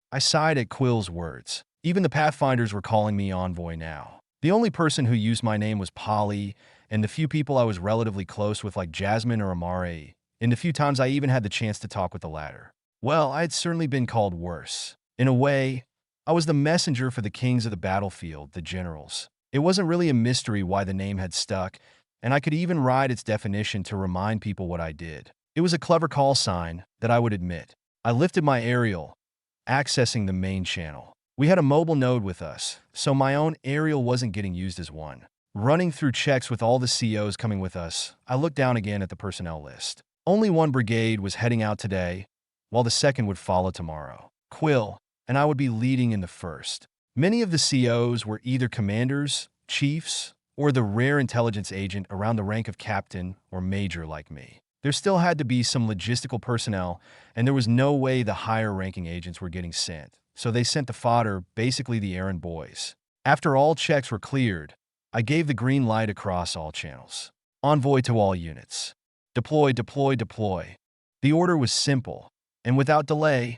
I sighed at Quill's words. Even the Pathfinders were calling me Envoy now. The only person who used my name was Polly, and the few people I was relatively close with like Jasmine or Amare, and the few times I even had the chance to talk with the latter. Well, I had certainly been called worse. In a way, I was the messenger for the kings of the battlefield, the generals. It wasn't really a mystery why the name had stuck, and I could even write its definition to remind people what I did. It was a clever call sign, that I would admit. I lifted my aerial, accessing the main channel. We had a mobile node with us, so my own aerial wasn't getting used as one. Running through checks with all the COs coming with us, I looked down again at the personnel list. Only one brigade was heading out today, while the second would follow tomorrow. Quill and I would be leading in the first. Many of the COs were either commanders, chiefs, or the rare intelligence agent around the rank of captain or major like me. There still had to be some logistical personnel, and there was no way the higher-ranking agents were getting sent. So they sent the fodder, basically the errand boys. After all checks were cleared, I gave the green light across all channels. Envoy to all units. Deploy, deploy, deploy. The order was simple, and without delay,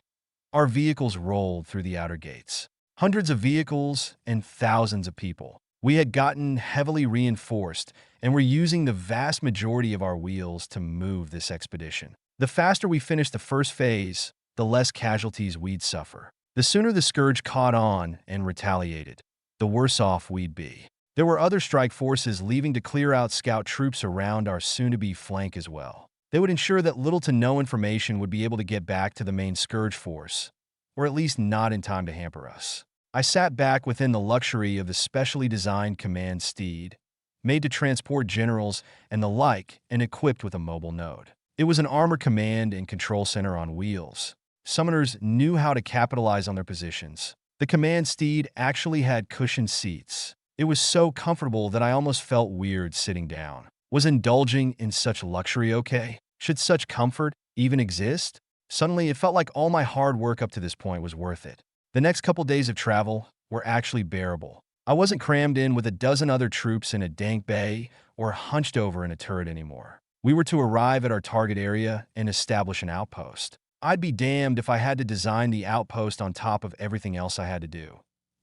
our vehicles rolled through the outer gates. Hundreds of vehicles and thousands of people. We had gotten heavily reinforced and were using the vast majority of our wheels to move this expedition. The faster we finished the first phase, the less casualties we'd suffer. The sooner the Scourge caught on and retaliated, the worse off we'd be. There were other strike forces leaving to clear out scout troops around our soon-to-be flank as well. They would ensure that little to no information would be able to get back to the main Scourge force, or at least not in time to hamper us. I sat back within the luxury of the specially designed command steed, made to transport generals and the like, and equipped with a mobile node. It was an armored command and control center on wheels. Summoners knew how to capitalize on their positions. The command steed actually had cushioned seats. It was so comfortable that I almost felt weird sitting down. Was indulging in such luxury okay? Should such comfort even exist? Suddenly, it felt like all my hard work up to this point was worth it. The next couple days of travel were actually bearable. I wasn't crammed in with a dozen other troops in a dank bay or hunched over in a turret anymore. We were to arrive at our target area and establish an outpost. I'd be damned if I had to design the outpost on top of everything else I had to do.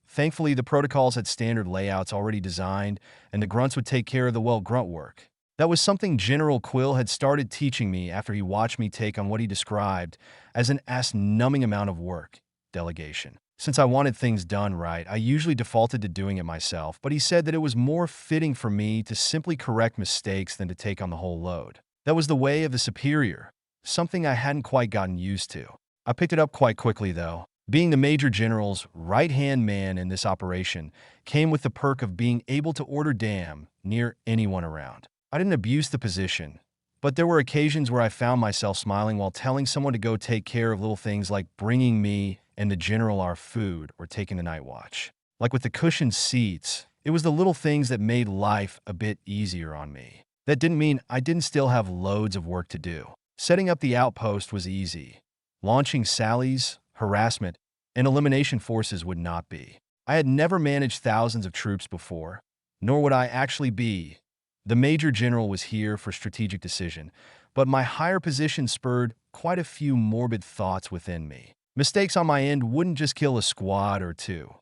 Thankfully, the protocols had standard layouts already designed, and the grunts would take care of the grunt work. That was something General Quill had started teaching me after he watched me take on what he described as an ass-numbing amount of work. Delegation. Since I wanted things done right, I usually defaulted to doing it myself, but he said that it was more fitting for me to simply correct mistakes than to take on the whole load. That was the way of the superior, something I hadn't quite gotten used to. I picked it up quite quickly, though. Being the Major General's right-hand man in this operation came with the perk of being able to order damn near anyone around. I didn't abuse the position, but there were occasions where I found myself smiling while telling someone to go take care of little things like bringing me and the general our food or taking the night watch. Like with the cushioned seats, it was the little things that made life a bit easier on me. That didn't mean I didn't still have loads of work to do. Setting up the outpost was easy. Launching sallies, harassment, and elimination forces would not be. I had never managed thousands of troops before, nor would I actually be. The Major General was here for strategic decision, but my higher position spurred quite a few morbid thoughts within me. Mistakes on my end wouldn't just kill a squad or two.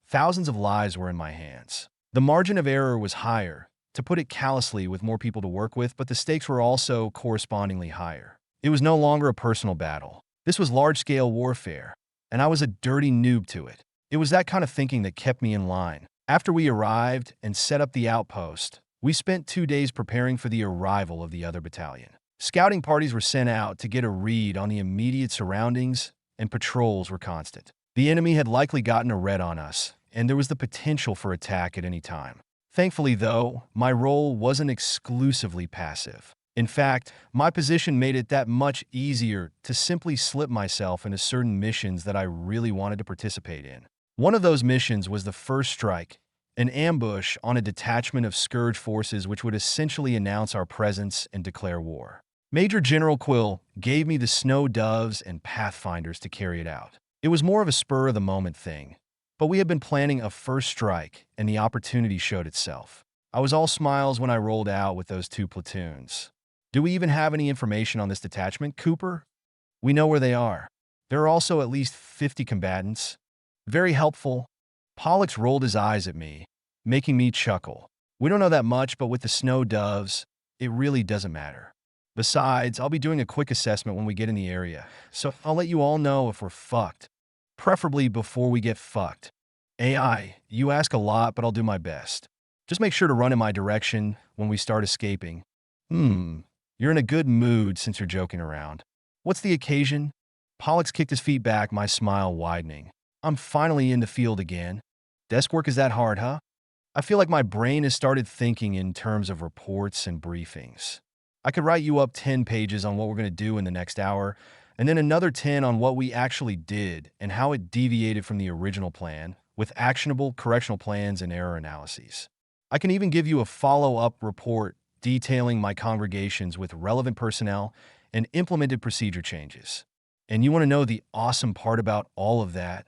Thousands of lives were in my hands. The margin of error was higher, to put it callously, with more people to work with, but the stakes were also correspondingly higher. It was no longer a personal battle. This was large-scale warfare, and I was a dirty noob to it. It was that kind of thinking that kept me in line. After we arrived and set up the outpost, we spent 2 days preparing for the arrival of the other battalion. Scouting parties were sent out to get a read on the immediate surroundings, and patrols were constant. The enemy had likely gotten a red on us, and there was the potential for attack at any time. Thankfully, though, my role wasn't exclusively passive. In fact, my position made it that much easier to simply slip myself into certain missions that I really wanted to participate in. One of those missions was the First Strike, an ambush on a detachment of Scourge forces which would essentially announce our presence and declare war. Major General Quill gave me the Snow Doves and Pathfinders to carry it out. It was more of a spur-of-the-moment thing, but we had been planning a first strike, and the opportunity showed itself. I was all smiles when I rolled out with those 2 platoons. Do we even have any information on this detachment, Cooper? We know where they are. There are also at least 50 combatants. Very helpful. Pollux rolled his eyes at me, making me chuckle. We don't know that much, but with the Snow Doves, it really doesn't matter. Besides, I'll be doing a quick assessment when we get in the area, so I'll let you all know if we're fucked. Preferably before we get fucked. AI, you ask a lot, but I'll do my best. Just make sure to run in my direction when we start escaping. You're in a good mood since you're joking around. What's the occasion? Pollux kicked his feet back, my smile widening. I'm finally in the field again. Desk work is that hard, huh? I feel like my brain has started thinking in terms of reports and briefings. I could write you up 10 pages on what we're going to do in the next hour, and then another 10 on what we actually did and how it deviated from the original plan, with actionable correctional plans and error analyses. I can even give you a follow-up report detailing my congregations with relevant personnel and implemented procedure changes. And you want to know the awesome part about all of that?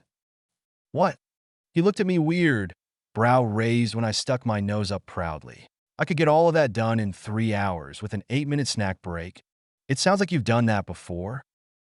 What? He looked at me weird, brow raised when I stuck my nose up proudly. I could get all of that done in 3 hours with an 8-minute snack break. It sounds like you've done that before.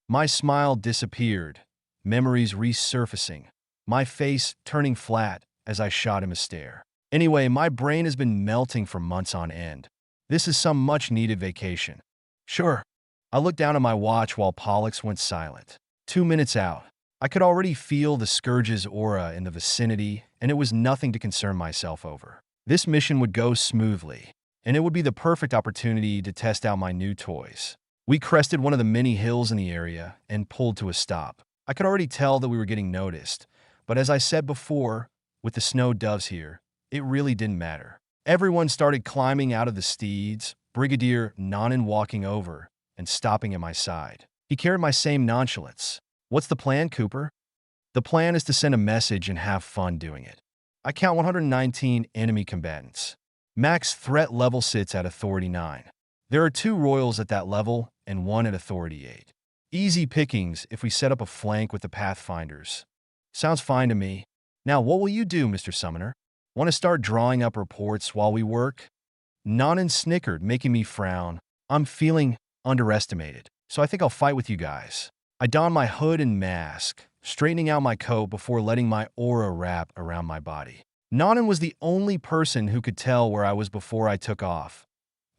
My smile disappeared, memories resurfacing, my face turning flat as I shot him a stare. Anyway, my brain has been melting for months on end. This is some much-needed vacation. Sure. I looked down at my watch while Pollux went silent. 2 minutes out. I could already feel the Scourge's aura in the vicinity, and it was nothing to concern myself over. This mission would go smoothly, and it would be the perfect opportunity to test out my new toys. We crested one of the many hills in the area and pulled to a stop. I could already tell that we were getting noticed, but as I said before, with the Snow Doves here, it really didn't matter. Everyone started climbing out of the steeds, Brigadier Nonin walking over and stopping at my side. He carried my same nonchalance. What's the plan, Cooper? The plan is to send a message and have fun doing it. I count 119 enemy combatants. Max threat level sits at Authority 9. There are 2 Royals at that level and 1 at Authority 8. Easy pickings if we set up a flank with the Pathfinders. Sounds fine to me. Now, what will you do, Mr. Summoner? Want to start drawing up reports while we work? Nonin snickered, making me frown. I'm feeling underestimated, so I think I'll fight with you guys. I donned my hood and mask, straightening out my coat before letting my aura wrap around my body. Nonin was the only person who could tell where I was before I took off,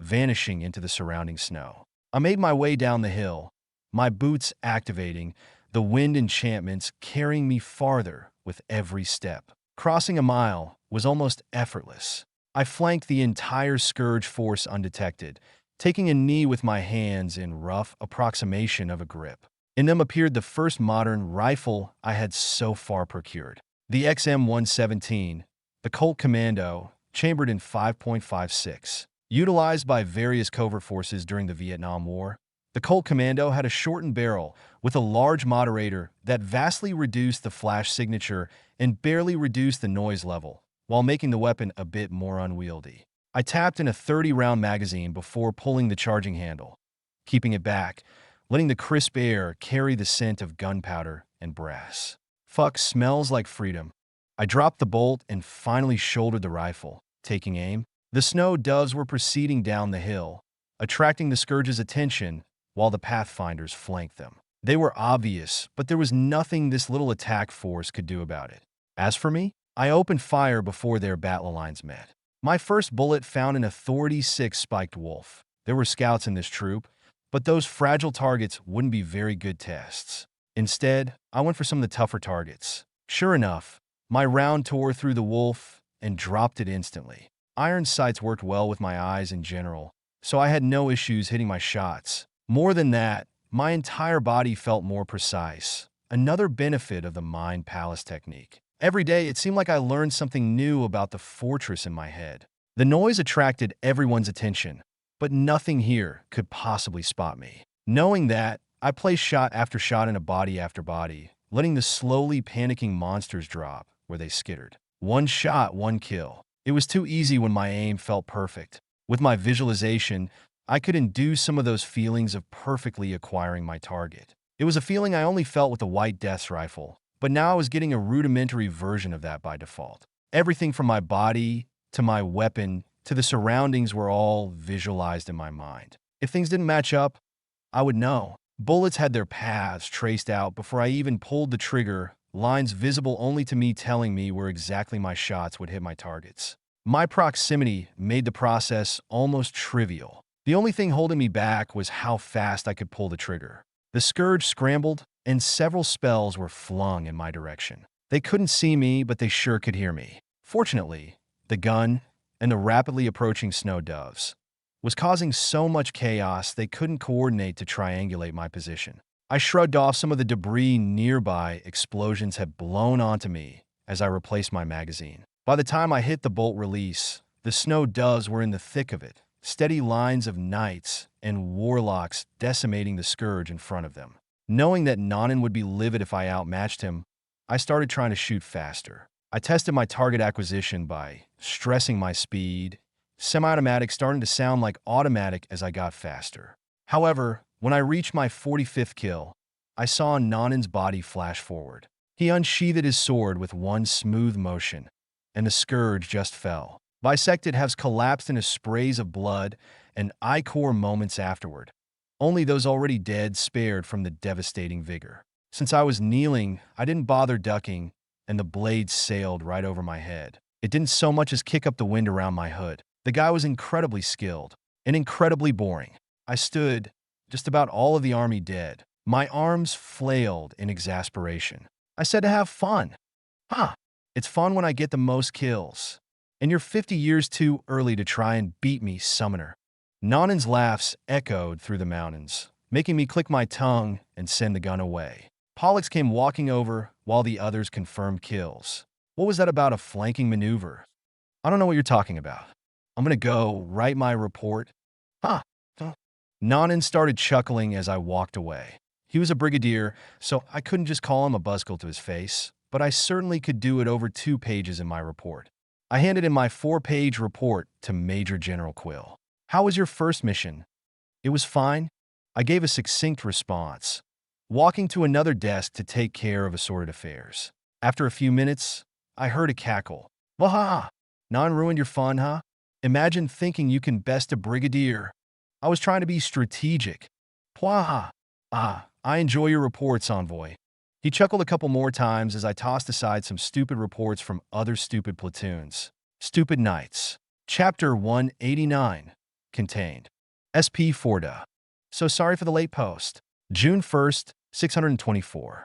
vanishing into the surrounding snow. I made my way down the hill, my boots activating, the wind enchantments carrying me farther with every step. Crossing a mile was almost effortless. I flanked the entire Scourge force undetected, taking a knee with my hands in rough approximation of a grip. In them appeared the first modern rifle I had so far procured. The XM-117, the Colt Commando, chambered in 5.56. Utilized by various covert forces during the Vietnam War, The Colt Commando had a shortened barrel with a large moderator that vastly reduced the flash signature and barely reduced the noise level, while making the weapon a bit more unwieldy. I tapped in a 30-round magazine before pulling the charging handle, keeping it back, letting the crisp air carry the scent of gunpowder and brass. Fuck, smells like freedom. I dropped the bolt and finally shouldered the rifle, taking aim. The snow doves were proceeding down the hill, attracting the Scourge's attention while the Pathfinders flanked them. They were obvious, but there was nothing this little attack force could do about it. As for me, I opened fire before their battle lines met. My first bullet found an Authority 6 spiked wolf. There were scouts in this troop, but those fragile targets wouldn't be very good tests. Instead, I went for some of the tougher targets. Sure enough, my round tore through the wolf and dropped it instantly. Iron sights worked well with my eyes in general, so I had no issues hitting my shots. More than that, my entire body felt more precise. Another benefit of the Mind Palace technique. Every day, it seemed like I learned something new about the fortress in my head. The noise attracted everyone's attention, but nothing here could possibly spot me. Knowing that, I placed shot after shot into body after body, letting the slowly panicking monsters drop where they skittered. One shot, one kill. It was too easy when my aim felt perfect. With my visualization, I could induce some of those feelings of perfectly acquiring my target. It was a feeling I only felt with the White Death's rifle, but now I was getting a rudimentary version of that by default. Everything from my body to my weapon to the surroundings were all visualized in my mind. If things didn't match up, I would know. Bullets had their paths traced out before I even pulled the trigger, lines visible only to me telling me where exactly my shots would hit my targets. My proximity made the process almost trivial. The only thing holding me back was how fast I could pull the trigger. The Scourge scrambled, and several spells were flung in my direction. They couldn't see me, but they sure could hear me. Fortunately, the gun and the rapidly approaching snow doves was causing so much chaos they couldn't coordinate to triangulate my position. I shrugged off some of the debris nearby explosions had blown onto me as I replaced my magazine. By the time I hit the bolt release, the snow doves were in the thick of it, steady lines of knights and warlocks decimating the Scourge in front of them. Knowing that Nanan would be livid if I outmatched him, I started trying to shoot faster. I tested my target acquisition by stressing my speed, semi-automatic starting to sound like automatic as I got faster. However, when I reached my 45th kill, I saw Nanan's body flash forward. He unsheathed his sword with one smooth motion, and the Scourge just fell. Bisected halves collapsed into sprays of blood and ichor moments afterward. Only those already dead spared from the devastating vigor. Since I was kneeling, I didn't bother ducking, and the blade sailed right over my head. It didn't so much as kick up the wind around my hood. The guy was incredibly skilled and incredibly boring. I stood, just about all of the army dead. My arms flailed in exasperation. I said to have fun. It's fun when I get the most kills. And you're 50 years too early to try and beat me, summoner. Nanan's laughs echoed through the mountains, making me click my tongue and send the gun away. Pollux came walking over while the others confirmed kills. What was that about a flanking maneuver? I don't know what you're talking about. I'm gonna go write my report. Nanan started chuckling as I walked away. He was a brigadier, so I couldn't just call him a buzzkill to his face, but I certainly could do it over 2 pages in my report. I handed in my 4-page report to Major General Quill. How was your first mission? It was fine. I gave a succinct response, walking to another desk to take care of assorted affairs. After a few minutes, I heard a cackle. Waha! Nan ruined your fun, huh? Imagine thinking you can best a brigadier. I was trying to be strategic. Pwaha! I enjoy your reports, Envoy. He chuckled a couple more times as I tossed aside some stupid reports from other stupid platoons. Stupid Knights. Chapter 189. Contained. SP Forda. So sorry for the late post. June 1st, 624.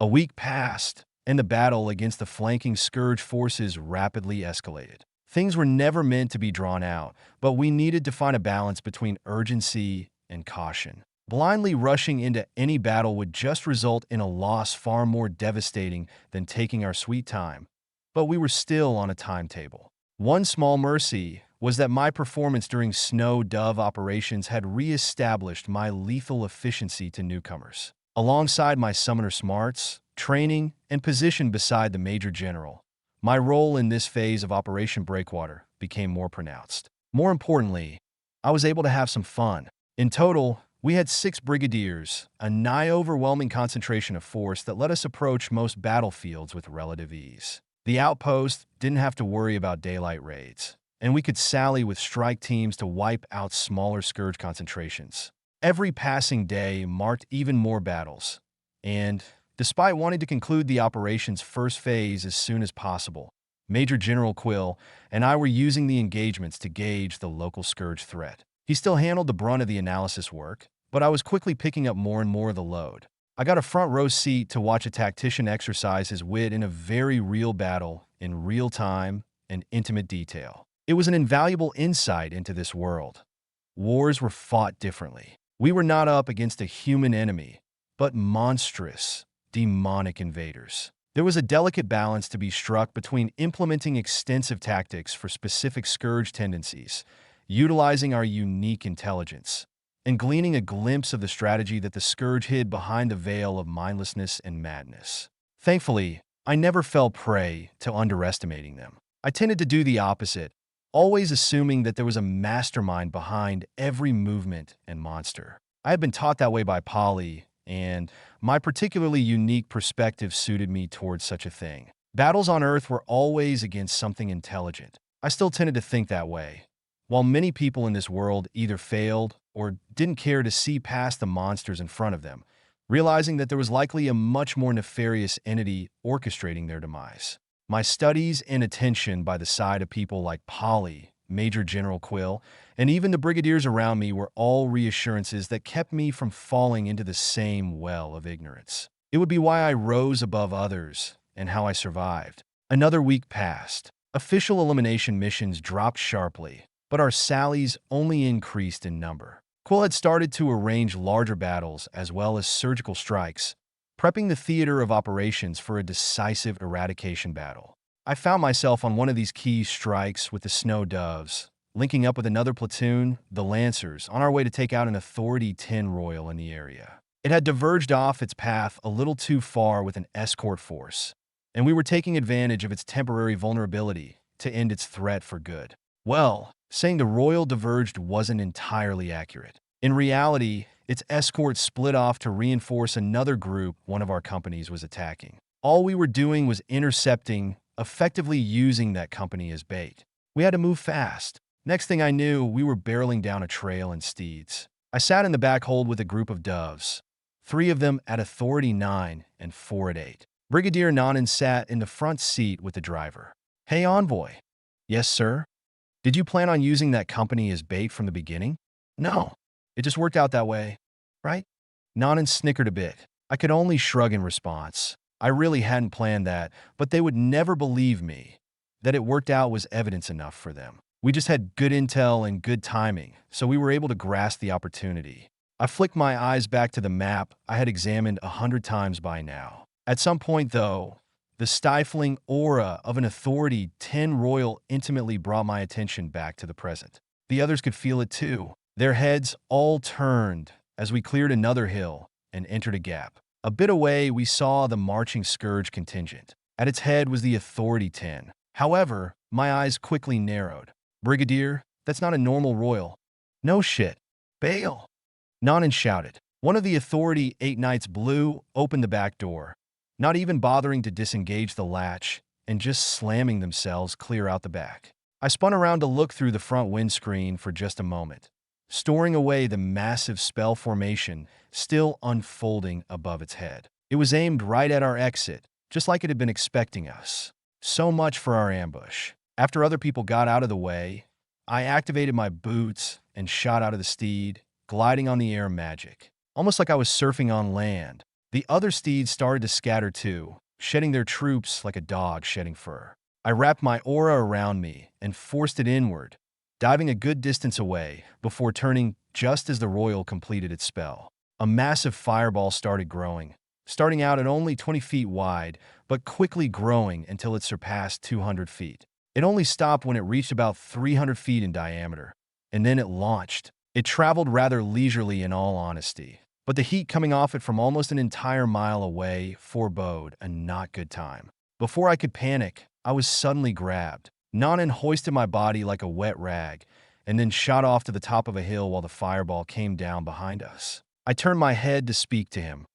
A week passed, and the battle against the flanking Scourge forces rapidly escalated. Things were never meant to be drawn out, but we needed to find a balance between urgency and caution. Blindly rushing into any battle would just result in a loss far more devastating than taking our sweet time, but we were still on a timetable. One small mercy was that my performance during Snow Dove operations had re-established my lethal efficiency to newcomers. Alongside my summoner smarts, training, and position beside the Major General, my role in this phase of Operation Breakwater became more pronounced. More importantly, I was able to have some fun. In total, we had 6 brigadiers, a nigh-overwhelming concentration of force that let us approach most battlefields with relative ease. The outpost didn't have to worry about daylight raids, and we could sally with strike teams to wipe out smaller scourge concentrations. Every passing day marked even more battles, and despite wanting to conclude the operation's first phase as soon as possible, Major General Quill and I were using the engagements to gauge the local scourge threat. He still handled the brunt of the analysis work, but I was quickly picking up more and more of the load. I got a front row seat to watch a tactician exercise his wit in a very real battle in real time and intimate detail. It was an invaluable insight into this world. Wars were fought differently. We were not up against a human enemy, but monstrous, demonic invaders. There was a delicate balance to be struck between implementing extensive tactics for specific scourge tendencies, utilizing our unique intelligence, and gleaning a glimpse of the strategy that the scourge hid behind the veil of mindlessness and madness. Thankfully, I never fell prey to underestimating them. I tended to do the opposite, always assuming that there was a mastermind behind every movement and monster. I had been taught that way by Polly, and my particularly unique perspective suited me towards such a thing. Battles on Earth were always against something intelligent. I still tended to think that way. While many people in this world either failed or didn't care to see past the monsters in front of them, realizing that there was likely a much more nefarious entity orchestrating their demise. My studies and attention by the side of people like Polly, Major General Quill, and even the brigadiers around me were all reassurances that kept me from falling into the same well of ignorance. It would be why I rose above others and how I survived. Another week passed. Official elimination missions dropped sharply, but our sallies only increased in number. Quill had started to arrange larger battles as well as surgical strikes, prepping the theater of operations for a decisive eradication battle. I found myself on one of these key strikes with the Snow Doves, linking up with another platoon, the Lancers, on our way to take out an Authority 10 Royal in the area. It had diverged off its path a little too far with an escort force, and we were taking advantage of its temporary vulnerability to end its threat for good. Well, saying the Royal diverged wasn't entirely accurate. In reality, its escort split off to reinforce another group one of our companies was attacking. All we were doing was intercepting, effectively using that company as bait. We had to move fast. Next thing I knew, we were barreling down a trail in steeds. I sat in the back hold with a group of doves, 3 of them at Authority 9 and 4 at 8. Brigadier Nanan sat in the front seat with the driver. "Hey, Envoy." "Yes, sir?" "Did you plan on using that company as bait from the beginning?" "No. It just worked out that way, right?" Nanan snickered a bit. I could only shrug in response. I really hadn't planned that, but they would never believe me. That it worked out was evidence enough for them. We just had good intel and good timing, so we were able to grasp the opportunity. I flicked my eyes back to the map I had examined 100 times by now. At some point, though, the stifling aura of an Authority 10 Royal intimately brought my attention back to the present. The others could feel it too. Their heads all turned as we cleared another hill and entered a gap. A bit away, we saw the marching Scourge contingent. At its head was the Authority 10. However, my eyes quickly narrowed. "Brigadier, that's not a normal Royal." "No shit. Bail!" Nanan shouted. One of the Authority 8 Knights blew open the back door, not even bothering to disengage the latch and just slamming themselves clear out the back. I spun around to look through the front windscreen for just a moment, storing away the massive spell formation still unfolding above its head. It was aimed right at our exit, just like it had been expecting us. So much for our ambush. After other people got out of the way, I activated my boots and shot out of the steed, gliding on the air magic, almost like I was surfing on land. The other steeds started to scatter too, shedding their troops like a dog shedding fur. I wrapped my aura around me and forced it inward, diving a good distance away before turning just as the Royal completed its spell. A massive fireball started growing, starting out at only 20 feet wide, but quickly growing until it surpassed 200 feet. It only stopped when it reached about 300 feet in diameter, and then it launched. It traveled rather leisurely in all honesty, but the heat coming off it from almost an entire mile away forebode a not good time. Before I could panic, I was suddenly grabbed. Nanan hoisted my body like a wet rag, and then shot off to the top of a hill while the fireball came down behind us. I turned my head to speak to him,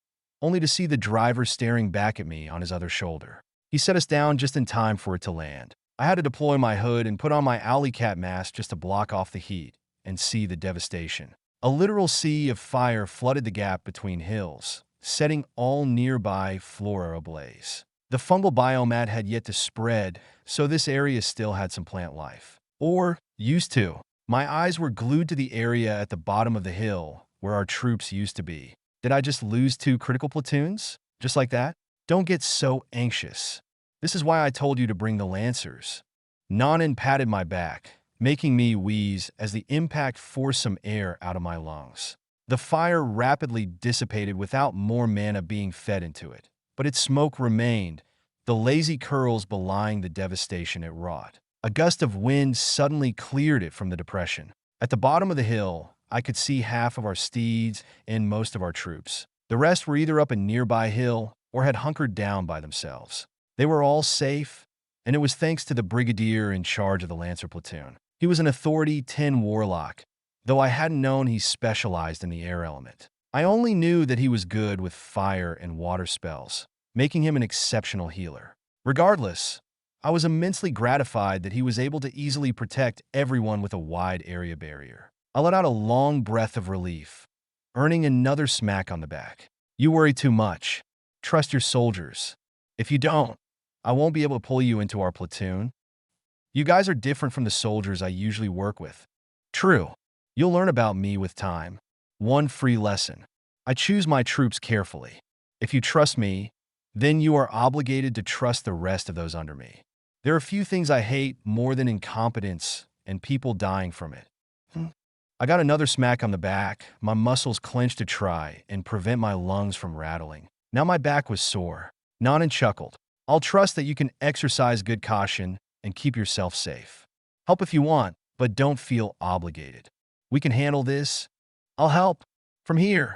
only to see the driver staring back at me on his other shoulder. He set us down just in time for it to land. I had to deploy my hood and put on my alley cat mask just to block off the heat and see the devastation. A literal sea of fire flooded the gap between hills, setting all nearby flora ablaze. The fungal biomat had yet to spread, so this area still had some plant life. Or used to. My eyes were glued to the area at the bottom of the hill, where our troops used to be. Did I just lose 2 critical platoons? Just like that? Don't get so anxious. This is why I told you to bring the Lancers. Nanan patted my back, making me wheeze as the impact forced some air out of my lungs. The fire rapidly dissipated without more mana being fed into it, but its smoke remained, the lazy curls belying the devastation it wrought. A gust of wind suddenly cleared it from the depression. At the bottom of the hill, I could see half of our steeds and most of our troops. The rest were either up a nearby hill or had hunkered down by themselves. They were all safe, and it was thanks to the brigadier in charge of the Lancer platoon. He was an Authority 10 warlock, though I hadn't known he specialized in the air element. I only knew that he was good with fire and water spells, making him an exceptional healer. Regardless, I was immensely gratified that he was able to easily protect everyone with a wide area barrier. I let out a long breath of relief, earning another smack on the back. You worry too much. Trust your soldiers. If you don't, I won't be able to pull you into our platoon. You guys are different from the soldiers I usually work with. True. You'll learn about me with time. One free lesson. I choose my troops carefully. If you trust me, then you are obligated to trust the rest of those under me. There are few things I hate more than incompetence and people dying from it. I got another smack on the back, my muscles clenched to try and prevent my lungs from rattling. Now my back was sore. Nanan chuckled. I'll trust that you can exercise good caution and keep yourself safe. Help if you want, but don't feel obligated. We can handle this. I'll help. From here.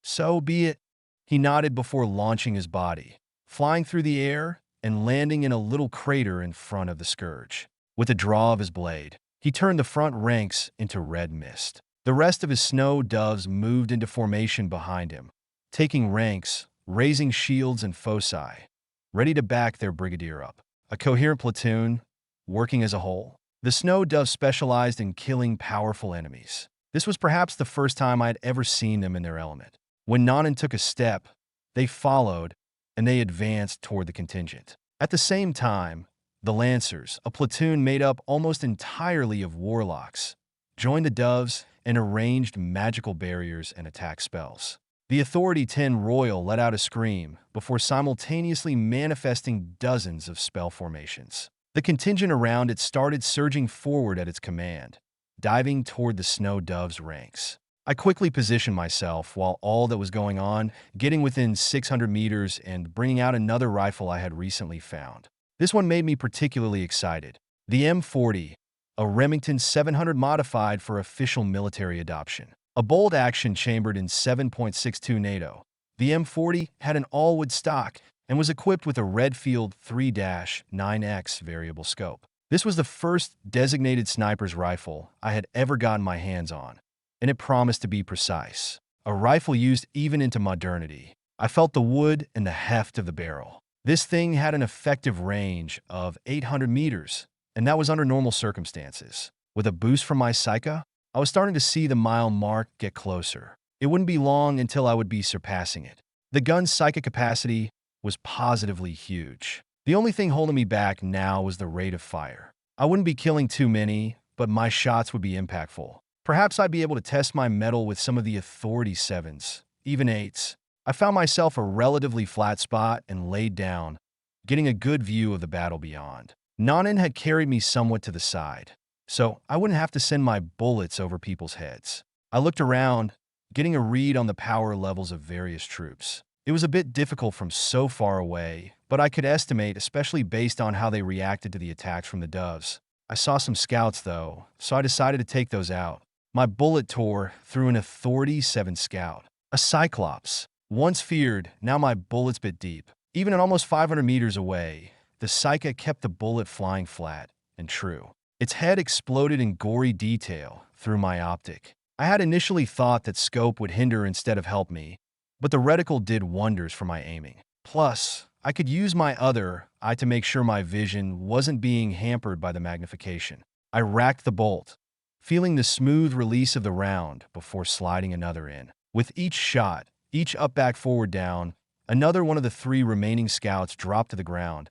So be it. He nodded before launching his body, flying through the air and landing in a little crater in front of the Scourge. With a draw of his blade, he turned the front ranks into red mist. The rest of his snow doves moved into formation behind him, taking ranks, raising shields and foci, ready to back their brigadier up. A coherent platoon, working as a whole. The snow doves specialized in killing powerful enemies. This was perhaps the first time I had ever seen them in their element. When Nanan took a step, they followed, and they advanced toward the contingent. At the same time, the Lancers, a platoon made up almost entirely of warlocks, joined the doves and arranged magical barriers and attack spells. The Authority 10 Royal let out a scream before simultaneously manifesting dozens of spell formations. The contingent around it started surging forward at its command, diving toward the Snow Dove's ranks. I quickly positioned myself while all that was going on, getting within 600 meters and bringing out another rifle I had recently found. This one made me particularly excited. The M40, a Remington 700 modified for official military adoption. A bolt action chambered in 7.62 NATO. The M40 had an all-wood stock and was equipped with a Redfield 3-9X variable scope. This was the first designated sniper's rifle I had ever gotten my hands on, and it promised to be precise. A rifle used even into modernity. I felt the wood and the heft of the barrel. This thing had an effective range of 800 meters, and that was under normal circumstances. With a boost from my Psycha, I was starting to see the mile mark get closer. It wouldn't be long until I would be surpassing it. The gun's psychic capacity was positively huge. The only thing holding me back now was the rate of fire. I wouldn't be killing too many, but my shots would be impactful. Perhaps I'd be able to test my mettle with some of the Authority 7s, even 8s. I found myself a relatively flat spot and laid down, getting a good view of the battle beyond. Nanan had carried me somewhat to the side, so I wouldn't have to send my bullets over people's heads. I looked around, getting a read on the power levels of various troops. It was a bit difficult from so far away, but I could estimate, especially based on how they reacted to the attacks from the doves. I saw some scouts, though, so I decided to take those out. My bullet tore through an Authority 7 scout. A Cyclops. Once feared, now my bullets bit deep. Even at almost 500 meters away, the Psycha kept the bullet flying flat and true. Its head exploded in gory detail through my optic. I had initially thought that scope would hinder instead of help me, but the reticle did wonders for my aiming. Plus, I could use my other eye to make sure my vision wasn't being hampered by the magnification. I racked the bolt, feeling the smooth release of the round before sliding another in. With each shot, each up, back, forward, down, another one of the 3 remaining scouts dropped to the ground.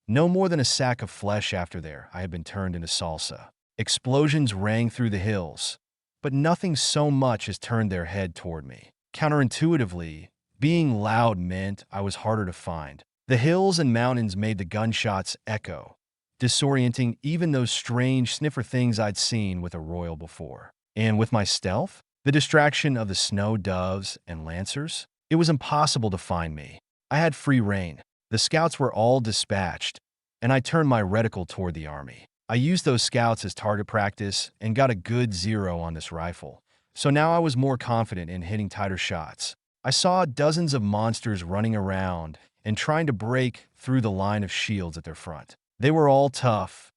No more than a sack of flesh after I had been turned into salsa. Explosions rang through the hills, but nothing so much as turned their head toward me. Counterintuitively, being loud meant I was harder to find. The hills and mountains made the gunshots echo, disorienting even those strange sniffer things I'd seen with a royal before. And with my stealth, the distraction of the snow doves and lancers, it was impossible to find me. I had free rein. The scouts were all dispatched, and I turned my reticle toward the army. I used those scouts as target practice and got a good 0 on this rifle, so now I was more confident in hitting tighter shots. I saw dozens of monsters running around and trying to break through the line of shields at their front. They were all tough,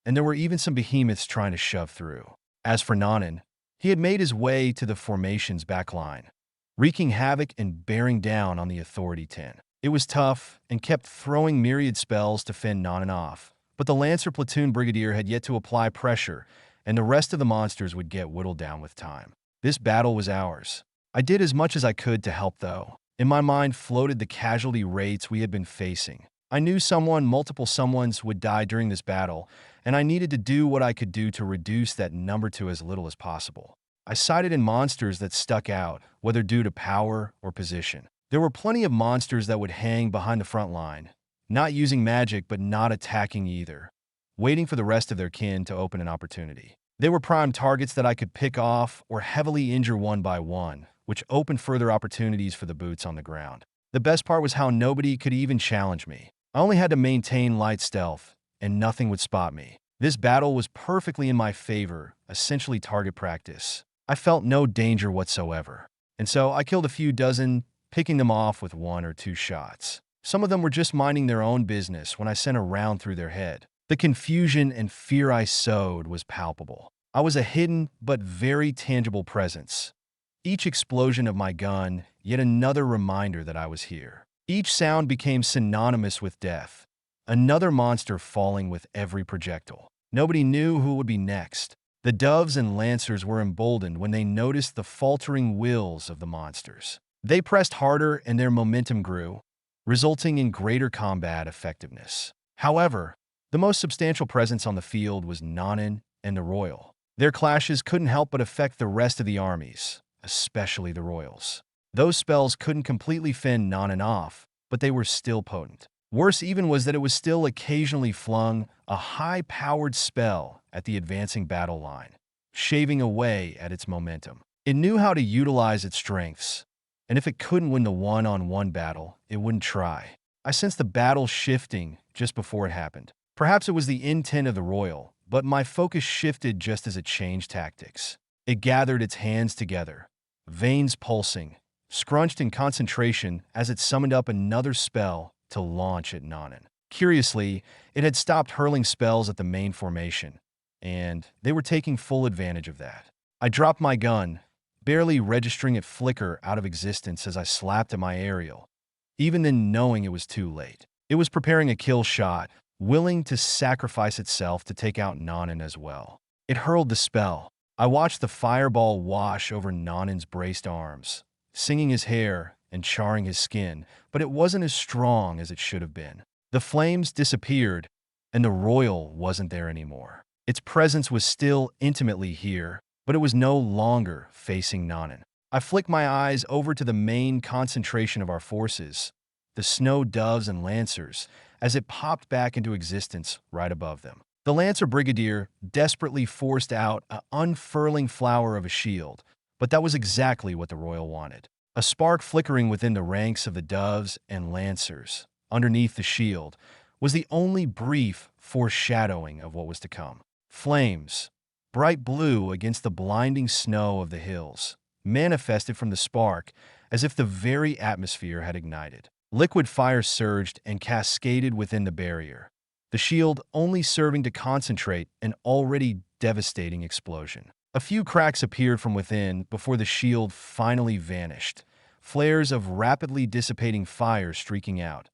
and there were even some behemoths trying to shove through. As for Nanan, he had made his way to the formation's back line, wreaking havoc and bearing down on the Authority 10. It was tough and kept throwing myriad spells to fend Nanan off, but the Lancer Platoon Brigadier had yet to apply pressure, and the rest of the monsters would get whittled down with time. This battle was ours. I did as much as I could to help, though. In my mind floated the casualty rates we had been facing. I knew multiple someones would die during this battle, and I needed to do what I could do to reduce that number to as little as possible. I sided in monsters that stuck out, whether due to power or position. There were plenty of monsters that would hang behind the front line, not using magic but not attacking either, waiting for the rest of their kin to open an opportunity. They were prime targets that I could pick off or heavily injure one by one, which opened further opportunities for the boots on the ground. The best part was how nobody could even challenge me. I only had to maintain light stealth, and nothing would spot me. This battle was perfectly in my favor, essentially target practice. I felt no danger whatsoever, and so I killed a few dozen, picking them off with 1 or 2 shots. Some of them were just minding their own business when I sent a round through their head. The confusion and fear I sowed was palpable. I was a hidden but very tangible presence. Each explosion of my gun, yet another reminder that I was here. Each sound became synonymous with death, another monster falling with every projectile. Nobody knew who would be next. The doves and lancers were emboldened when they noticed the faltering wills of the monsters. They pressed harder and their momentum grew, resulting in greater combat effectiveness. However, the most substantial presence on the field was Nanan and the Royal. Their clashes couldn't help but affect the rest of the armies, especially the Royals. Those spells couldn't completely fend Nanan off, but they were still potent. Worse even was that it was still occasionally flung a high-powered spell at the advancing battle line, shaving away at its momentum. It knew how to utilize its strengths, and if it couldn't win the one-on-one battle, it wouldn't try. I sensed the battle shifting just before it happened. Perhaps it was the intent of the Royal, but my focus shifted just as it changed tactics. It gathered its hands together, veins pulsing, scrunched in concentration as it summoned up another spell to launch at Nanan. Curiously, it had stopped hurling spells at the main formation, and they were taking full advantage of that. I dropped my gun, barely registering it flicker out of existence as I slapped at my aerial, even then knowing it was too late. It was preparing a kill shot, willing to sacrifice itself to take out Nanan as well. It hurled the spell. I watched the fireball wash over Nanan's braced arms, singing his hair and charring his skin, but it wasn't as strong as it should have been. The flames disappeared, and the Royal wasn't there anymore. Its presence was still intimately here, but it was no longer facing Nanan. I flicked my eyes over to the main concentration of our forces, the snow doves and lancers, as it popped back into existence right above them. The Lancer Brigadier desperately forced out an unfurling flower of a shield, but that was exactly what the Royal wanted. A spark flickering within the ranks of the doves and lancers, underneath the shield, was the only brief foreshadowing of what was to come. Flames, bright blue against the blinding snow of the hills, manifested from the spark as if the very atmosphere had ignited. Liquid fire surged and cascaded within the barrier, the shield only serving to concentrate an already devastating explosion. A few cracks appeared from within before the shield finally vanished, flares of rapidly dissipating fire streaking out,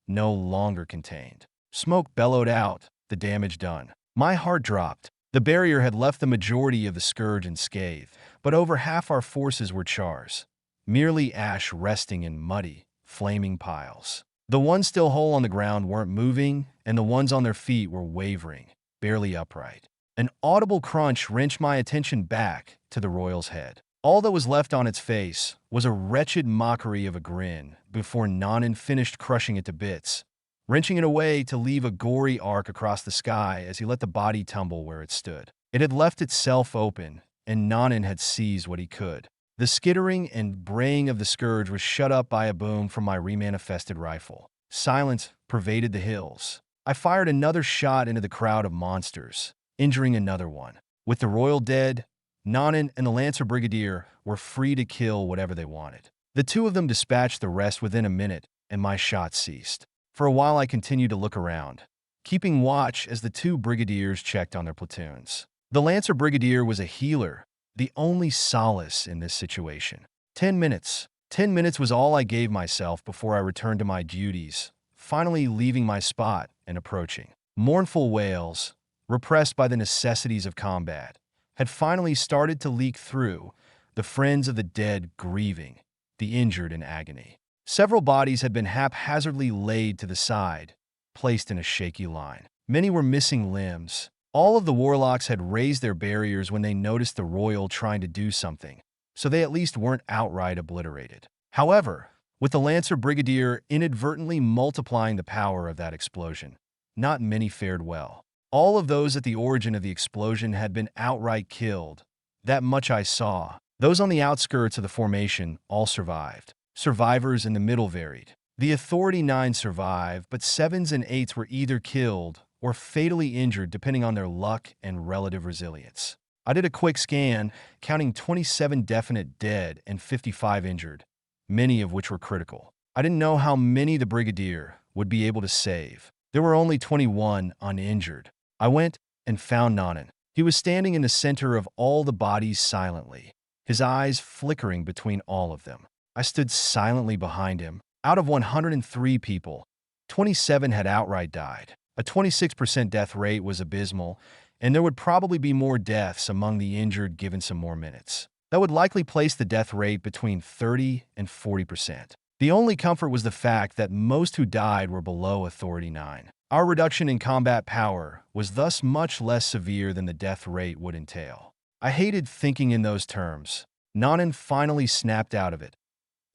no longer contained. Smoke bellowed out, the damage done. My heart dropped. The barrier had left the majority of the scourge unscathed, but over half our forces were chars, merely ash resting in muddy, flaming piles. The ones still whole on the ground weren't moving, and the ones on their feet were wavering, barely upright. An audible crunch wrenched my attention back to the royal's head. All that was left on its face was a wretched mockery of a grin before Nanan finished crushing it to bits, wrenching it away to leave a gory arc across the sky as he let the body tumble where it stood. It had left itself open, and Nanan had seized what he could. The skittering and braying of the scourge was shut up by a boom from my remanifested rifle. Silence pervaded the hills. I fired another shot into the crowd of monsters, injuring another one. With the royal dead, Nanan and the Lancer Brigadier were free to kill whatever they wanted. The two of them dispatched the rest within a minute, and my shot ceased. For a while I continued to look around, keeping watch as the two brigadiers checked on their platoons. The Lancer Brigadier was a healer, the only solace in this situation. 10 minutes. 10 minutes was all I gave myself before I returned to my duties, finally leaving my spot and approaching. Mournful wails, repressed by the necessities of combat, had finally started to leak through, the friends of the dead grieving, the injured in agony. Several bodies had been haphazardly laid to the side, placed in a shaky line. Many were missing limbs. All of the warlocks had raised their barriers when they noticed the royal trying to do something, so they at least weren't outright obliterated. However, with the Lancer Brigadier inadvertently multiplying the power of that explosion, not many fared well. All of those at the origin of the explosion had been outright killed. That much I saw. Those on the outskirts of the formation all survived. Survivors in the middle varied. The Authority 9 survived, but 7s and 8s were either killed or fatally injured depending on their luck and relative resilience. I did a quick scan, counting 27 definite dead and 55 injured, many of which were critical. I didn't know how many the Brigadier would be able to save. There were only 21 uninjured. I went and found Nanan. He was standing in the center of all the bodies silently, his eyes flickering between all of them. I stood silently behind him. Out of 103 people, 27 had outright died. A 26% death rate was abysmal, and there would probably be more deaths among the injured given some more minutes. That would likely place the death rate between 30 and 40%. The only comfort was the fact that most who died were below Authority 9. Our reduction in combat power was thus much less severe than the death rate would entail. I hated thinking in those terms. Nanan finally snapped out of it,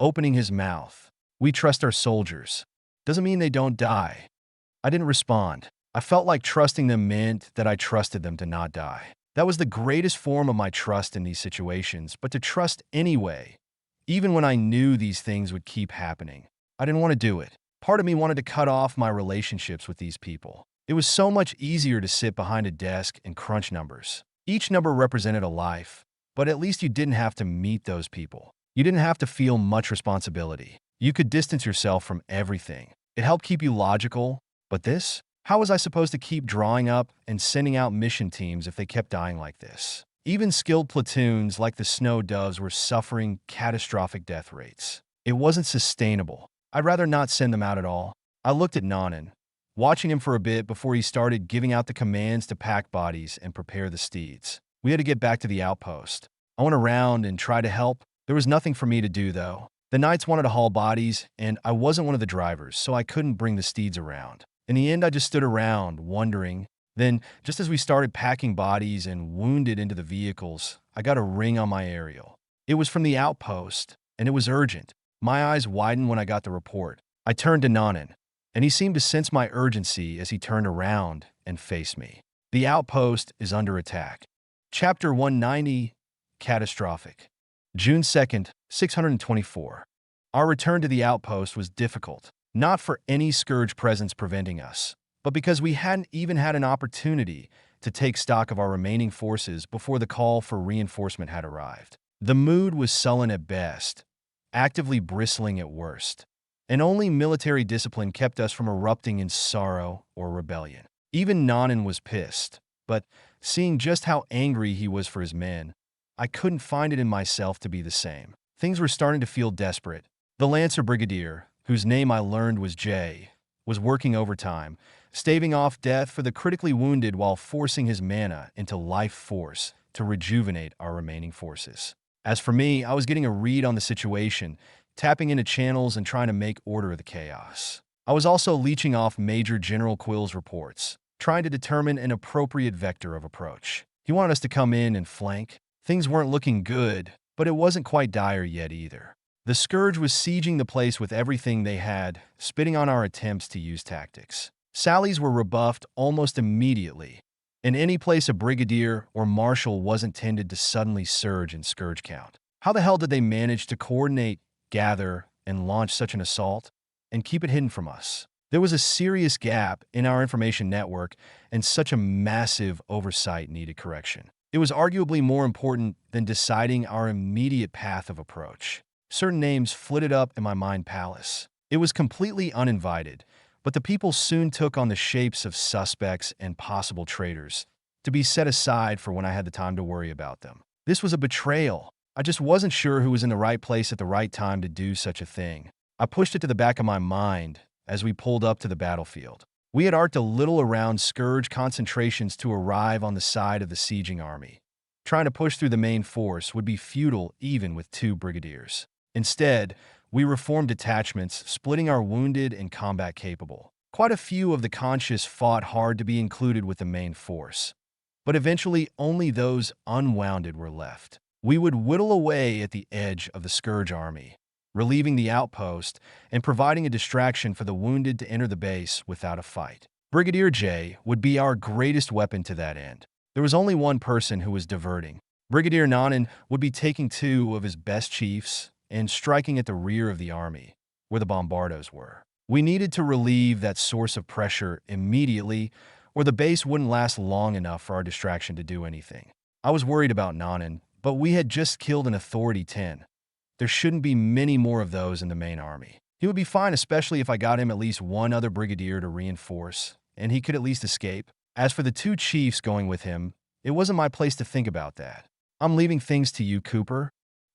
opening his mouth. "We trust our soldiers. Doesn't mean they don't die." I didn't respond. I felt like trusting them meant that I trusted them to not die. That was the greatest form of my trust in these situations, but to trust anyway, even when I knew these things would keep happening. I didn't want to do it. Part of me wanted to cut off my relationships with these people. It was so much easier to sit behind a desk and crunch numbers. Each number represented a life, but at least you didn't have to meet those people. You didn't have to feel much responsibility. You could distance yourself from everything. It helped keep you logical, but this? How was I supposed to keep drawing up and sending out mission teams if they kept dying like this? Even skilled platoons like the Snow Doves were suffering catastrophic death rates. It wasn't sustainable. I'd rather not send them out at all. I looked at Nanan, watching him for a bit before he started giving out the commands to pack bodies and prepare the steeds. We had to get back to the outpost. I went around and tried to help. There was nothing for me to do, though. The knights wanted to haul bodies, and I wasn't one of the drivers, so I couldn't bring the steeds around. In the end, I just stood around, wondering. Then, just as we started packing bodies and wounded into the vehicles, I got a ring on my aerial. It was from the outpost, and it was urgent. My eyes widened when I got the report. I turned to Nanan, and he seemed to sense my urgency as he turned around and faced me. The outpost is under attack. Chapter 190, Catastrophic. June 2nd, 624. Our return to the outpost was difficult, not for any scourge presence preventing us, but because we hadn't even had an opportunity to take stock of our remaining forces before the call for reinforcement had arrived. The mood was sullen at best, actively bristling at worst, and only military discipline kept us from erupting in sorrow or rebellion. Even Nanan was pissed, but seeing just how angry he was for his men, I couldn't find it in myself to be the same. Things were starting to feel desperate. The Lancer Brigadier, whose name I learned was Jay, was working overtime, staving off death for the critically wounded while forcing his mana into life force to rejuvenate our remaining forces. As for me, I was getting a read on the situation, tapping into channels and trying to make order of the chaos. I was also leeching off Major General Quill's reports, trying to determine an appropriate vector of approach. He wanted us to come in and flank. Things weren't looking good, but it wasn't quite dire yet either. The Scourge was sieging the place with everything they had, spitting on our attempts to use tactics. Sallies were rebuffed almost immediately. In any place a brigadier or marshal wasn't tended to suddenly surge in Scourge count. How the hell did they manage to coordinate, gather, and launch such an assault, and keep it hidden from us? There was a serious gap in our information network, and such a massive oversight needed correction. It was arguably more important than deciding our immediate path of approach. Certain names flitted up in my mind palace. It was completely uninvited, but the people soon took on the shapes of suspects and possible traitors, to be set aside for when I had the time to worry about them. This was a betrayal. I just wasn't sure who was in the right place at the right time to do such a thing. I pushed it to the back of my mind as we pulled up to the battlefield. We had arced a little around Scourge concentrations to arrive on the side of the sieging army. Trying to push through the main force would be futile even with 2 brigadiers. Instead, we reformed detachments, splitting our wounded and combat capable. Quite a few of the conscious fought hard to be included with the main force, but eventually only those unwounded were left. We would whittle away at the edge of the Scourge army, relieving the outpost and providing a distraction for the wounded to enter the base without a fight. Brigadier J would be our greatest weapon to that end. There was only one person who was diverting. Brigadier Nanan would be taking 2 of his best chiefs and striking at the rear of the army, where the bombardos were. We needed to relieve that source of pressure immediately, or the base wouldn't last long enough for our distraction to do anything. I was worried about Nanan, but we had just killed an Authority 10. There shouldn't be many more of those in the main army. He would be fine, especially if I got him at least one other brigadier to reinforce, and he could at least escape. As for the 2 chiefs going with him, it wasn't my place to think about that. I'm leaving things to you, Cooper.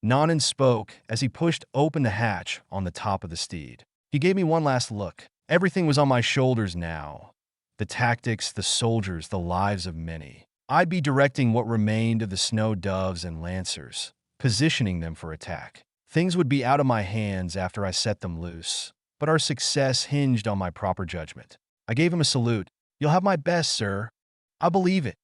Nanan spoke as he pushed open the hatch on the top of the steed. He gave me one last look. Everything was on my shoulders now. The tactics, the soldiers, the lives of many. I'd be directing what remained of the Snow Doves and Lancers, positioning them for attack. Things would be out of my hands after I set them loose, but our success hinged on my proper judgment. I gave him a salute. "You'll have my best, sir." "I believe it."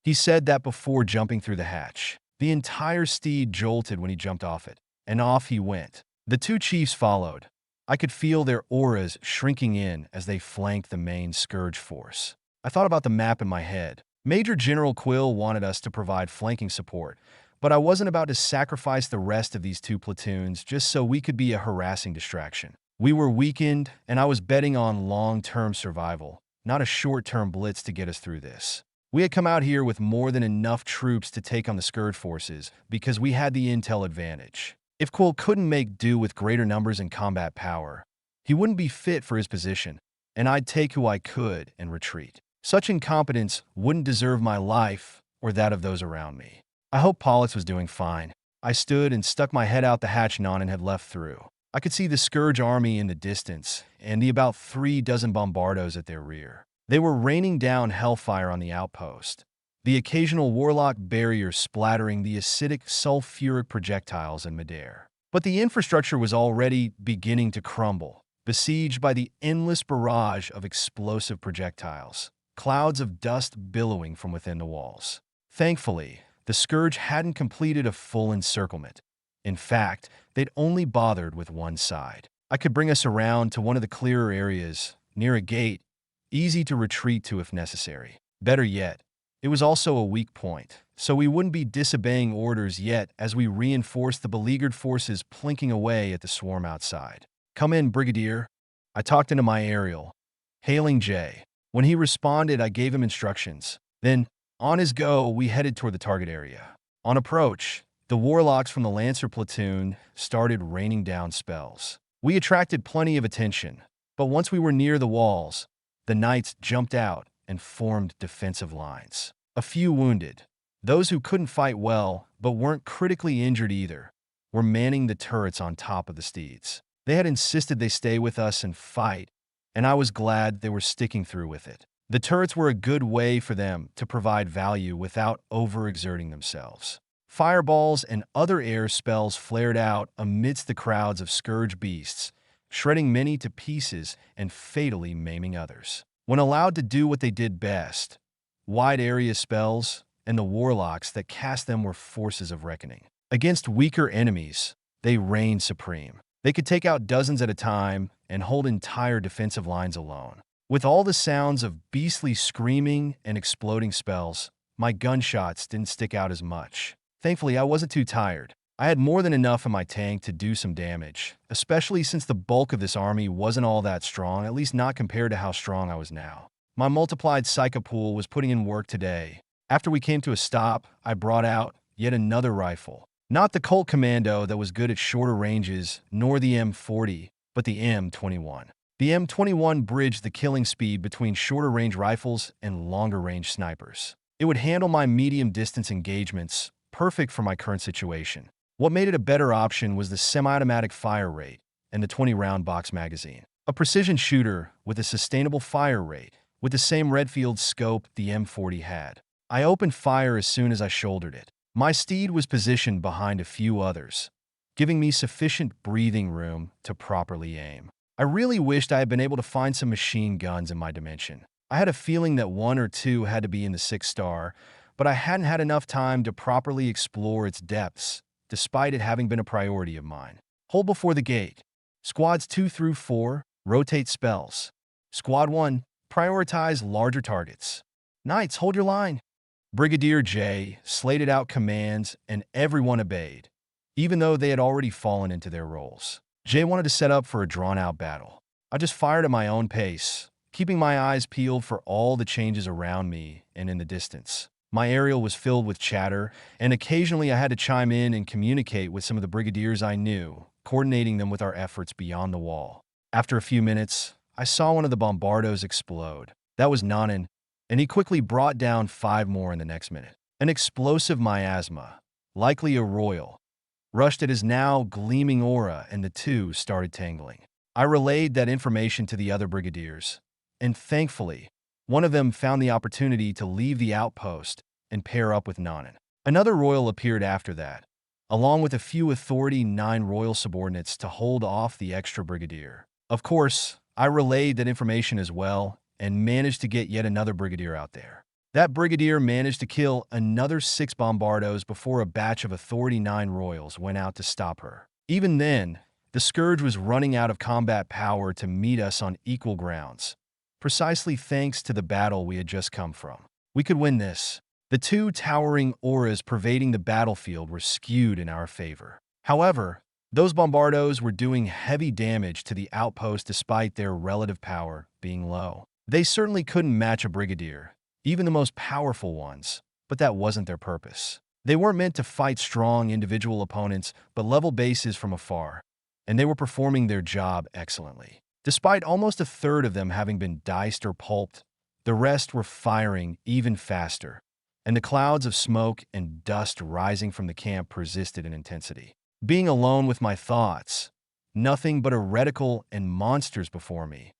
He said that before jumping through the hatch. The entire steed jolted when he jumped off it, and off he went. The 2 chiefs followed. I could feel their auras shrinking in as they flanked the main Scourge force. I thought about the map in my head. Major General Quill wanted us to provide flanking support, but I wasn't about to sacrifice the rest of these 2 platoons just so we could be a harassing distraction. We were weakened, and I was betting on long-term survival, not a short-term blitz to get us through this. We had come out here with more than enough troops to take on the Scourge forces because we had the intel advantage. If Quill couldn't make do with greater numbers and combat power, he wouldn't be fit for his position, and I'd take who I could and retreat. Such incompetence wouldn't deserve my life or that of those around me. I hoped Pollux was doing fine. I stood and stuck my head out the hatch Nanan had left through. I could see the Scourge army in the distance and the about 3 dozen bombardos at their rear. They were raining down hellfire on the outpost, the occasional warlock barrier splattering the acidic, sulfuric projectiles in midair. But the infrastructure was already beginning to crumble, besieged by the endless barrage of explosive projectiles, clouds of dust billowing from within the walls. Thankfully, the Scourge hadn't completed a full encirclement. In fact, they'd only bothered with one side. I could bring us around to one of the clearer areas, near a gate, easy to retreat to if necessary. Better yet, it was also a weak point, so we wouldn't be disobeying orders yet as we reinforced the beleaguered forces plinking away at the swarm outside. "Come in, Brigadier." I talked into my aerial, hailing Jay. When he responded, I gave him instructions. Then, on his go, we headed toward the target area. On approach, the warlocks from the Lancer platoon started raining down spells. We attracted plenty of attention, but once we were near the walls, the knights jumped out and formed defensive lines. A few wounded, those who couldn't fight well but weren't critically injured either, were manning the turrets on top of the steeds. They had insisted they stay with us and fight, and I was glad they were sticking through with it. The turrets were a good way for them to provide value without overexerting themselves. Fireballs and other air spells flared out amidst the crowds of scourge beasts, shredding many to pieces and fatally maiming others. When allowed to do what they did best, wide area spells and the warlocks that cast them were forces of reckoning. Against weaker enemies, they reigned supreme. They could take out dozens at a time and hold entire defensive lines alone. With all the sounds of beastly screaming and exploding spells, my gunshots didn't stick out as much. Thankfully, I wasn't too tired. I had more than enough in my tank to do some damage, especially since the bulk of this army wasn't all that strong, at least not compared to how strong I was now. My multiplied Psychopool was putting in work today. After we came to a stop, I brought out yet another rifle. Not the Colt Commando that was good at shorter ranges, nor the M40, but the M21. The M21 bridged the killing speed between shorter-range rifles and longer-range snipers. It would handle my medium-distance engagements, perfect for my current situation. What made it a better option was the semi-automatic fire rate and the 20-round box magazine. A precision shooter with a sustainable fire rate, with the same Redfield scope the M40 had. I opened fire as soon as I shouldered it. My steed was positioned behind a few others, giving me sufficient breathing room to properly aim. I really wished I had been able to find some machine guns in my dimension. I had a feeling that one or two had to be in the 6-star, but I hadn't had enough time to properly explore its depths, despite it having been a priority of mine. Hold before the gate. Squads 2 through 4, rotate spells. Squad 1, prioritize larger targets. Knights, hold your line. Brigadier J slated out commands, and everyone obeyed, even though they had already fallen into their roles. Jay wanted to set up for a drawn-out battle. I just fired at my own pace, keeping my eyes peeled for all the changes around me and in the distance. My aerial was filled with chatter, and occasionally I had to chime in and communicate with some of the brigadiers I knew, coordinating them with our efforts beyond the wall. After a few minutes, I saw one of the bombardos explode. That was Nanan, and he quickly brought down 5 more in the next minute. An explosive miasma, likely a royal, rushed at his now gleaming aura, and the two started tangling. I relayed that information to the other brigadiers, and thankfully, one of them found the opportunity to leave the outpost and pair up with Nanan. Another royal appeared after that, along with a few Authority 9 royal subordinates to hold off the extra brigadier. Of course, I relayed that information as well and managed to get yet another brigadier out there. That brigadier managed to kill another 6 bombardos before a batch of Authority 9 royals went out to stop her. Even then, the Scourge was running out of combat power to meet us on equal grounds, precisely thanks to the battle we had just come from. We could win this. The 2 towering auras pervading the battlefield were skewed in our favor. However, those bombardos were doing heavy damage to the outpost despite their relative power being low. They certainly couldn't match a brigadier, even the most powerful ones, but that wasn't their purpose. They weren't meant to fight strong individual opponents, but level bases from afar, and they were performing their job excellently. Despite almost a third of them having been diced or pulped, the rest were firing even faster, and the clouds of smoke and dust rising from the camp persisted in intensity. Being alone with my thoughts, nothing but a reticle and monsters before me,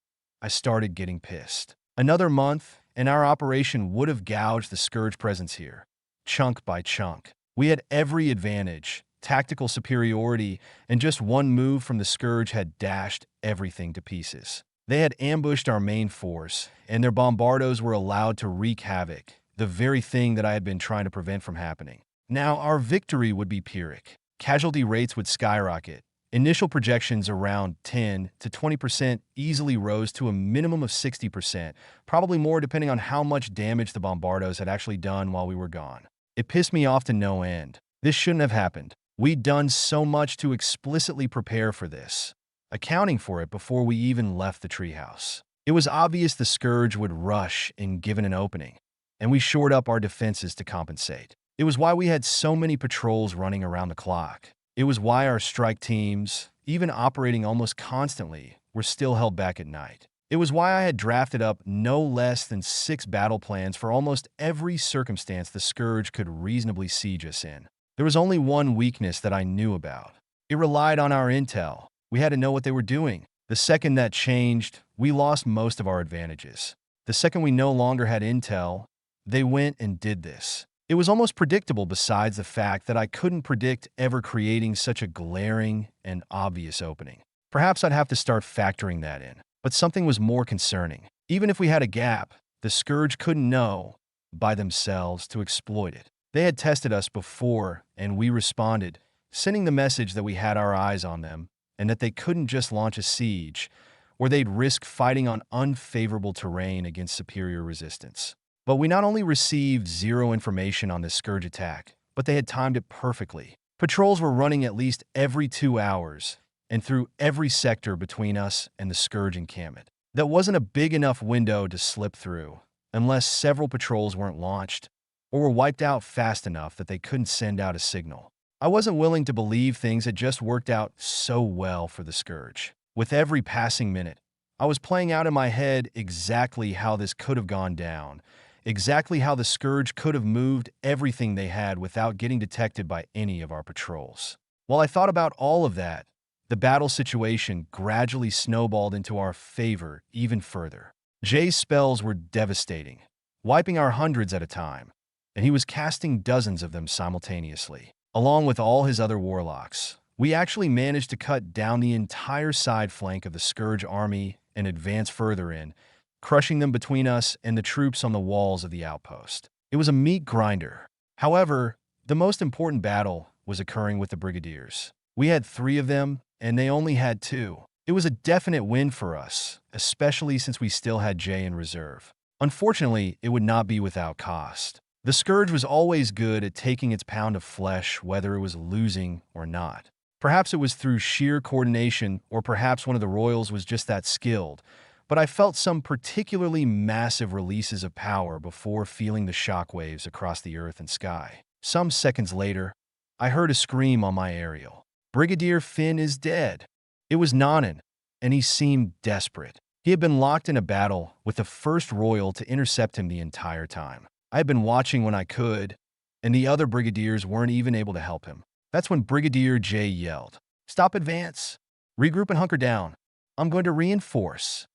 I started getting pissed. Another month, and our operation would have gouged the Scourge presence here, chunk by chunk. We had every advantage, tactical superiority, and just one move from the Scourge had dashed everything to pieces. They had ambushed our main force, and their bombardos were allowed to wreak havoc, the very thing that I had been trying to prevent from happening. Now, our victory would be Pyrrhic. Casualty rates would skyrocket. Initial projections around 10 to 20% easily rose to a minimum of 60%, probably more depending on how much damage the bombardos had actually done while we were gone. It pissed me off to no end. This shouldn't have happened. We'd done so much to explicitly prepare for this, accounting for it before we even left the treehouse. It was obvious the Scourge would rush in given an opening, and we shored up our defenses to compensate. It was why we had so many patrols running around the clock. It was why our strike teams, even operating almost constantly, were still held back at night. It was why I had drafted up no less than 6 battle plans for almost every circumstance the Scourge could reasonably siege us in. There was only one weakness that I knew about. It relied on our intel. We had to know what they were doing. The second that changed, we lost most of our advantages. The second we no longer had intel, they went and did this. It was almost predictable besides the fact that I couldn't predict ever creating such a glaring and obvious opening. Perhaps I'd have to start factoring that in. But something was more concerning. Even if we had a gap, the Scourge couldn't know by themselves to exploit it. They had tested us before, and we responded, sending the message that we had our eyes on them and that they couldn't just launch a siege, or they'd risk fighting on unfavorable terrain against superior resistance. But we not only received zero information on this Scourge attack, but they had timed it perfectly. Patrols were running at least every 2 hours, and through every sector between us and the Scourge encampment. That wasn't a big enough window to slip through, unless several patrols weren't launched, or were wiped out fast enough that they couldn't send out a signal. I wasn't willing to believe things had just worked out so well for the Scourge. With every passing minute, I was playing out in my head exactly how this could have gone down, exactly how the Scourge could have moved everything they had without getting detected by any of our patrols. While I thought about all of that, the battle situation gradually snowballed into our favor even further. Jay's spells were devastating, wiping our hundreds at a time, and he was casting dozens of them simultaneously. Along with all his other warlocks, we actually managed to cut down the entire side flank of the Scourge army and advance further in, crushing them between us and the troops on the walls of the outpost. It was a meat grinder. However, the most important battle was occurring with the Brigadiers. We had 3 of them, and they only had 2. It was a definite win for us, especially since we still had Jay in reserve. Unfortunately, it would not be without cost. The Scourge was always good at taking its pound of flesh, whether it was losing or not. Perhaps it was through sheer coordination, or perhaps one of the Royals was just that skilled, but I felt some particularly massive releases of power before feeling the shockwaves across the earth and sky. Some seconds later, I heard a scream on my aerial. Brigadier Finn is dead. It was Nanan, and he seemed desperate. He had been locked in a battle with the first Royal to intercept him the entire time. I had been watching when I could, and the other Brigadiers weren't even able to help him. That's when Brigadier Jay yelled, "Stop advance! Regroup and hunker down. I'm going to reinforce."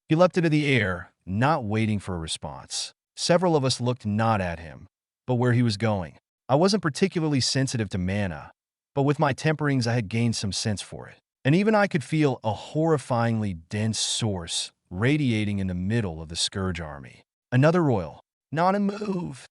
He leapt into the air, not waiting for a response. Several of us looked not at him, but where he was going. I wasn't particularly sensitive to mana, but with my temperings I had gained some sense for it. And even I could feel a horrifyingly dense source radiating in the middle of the Scourge army. Another Royal. "Not a move!"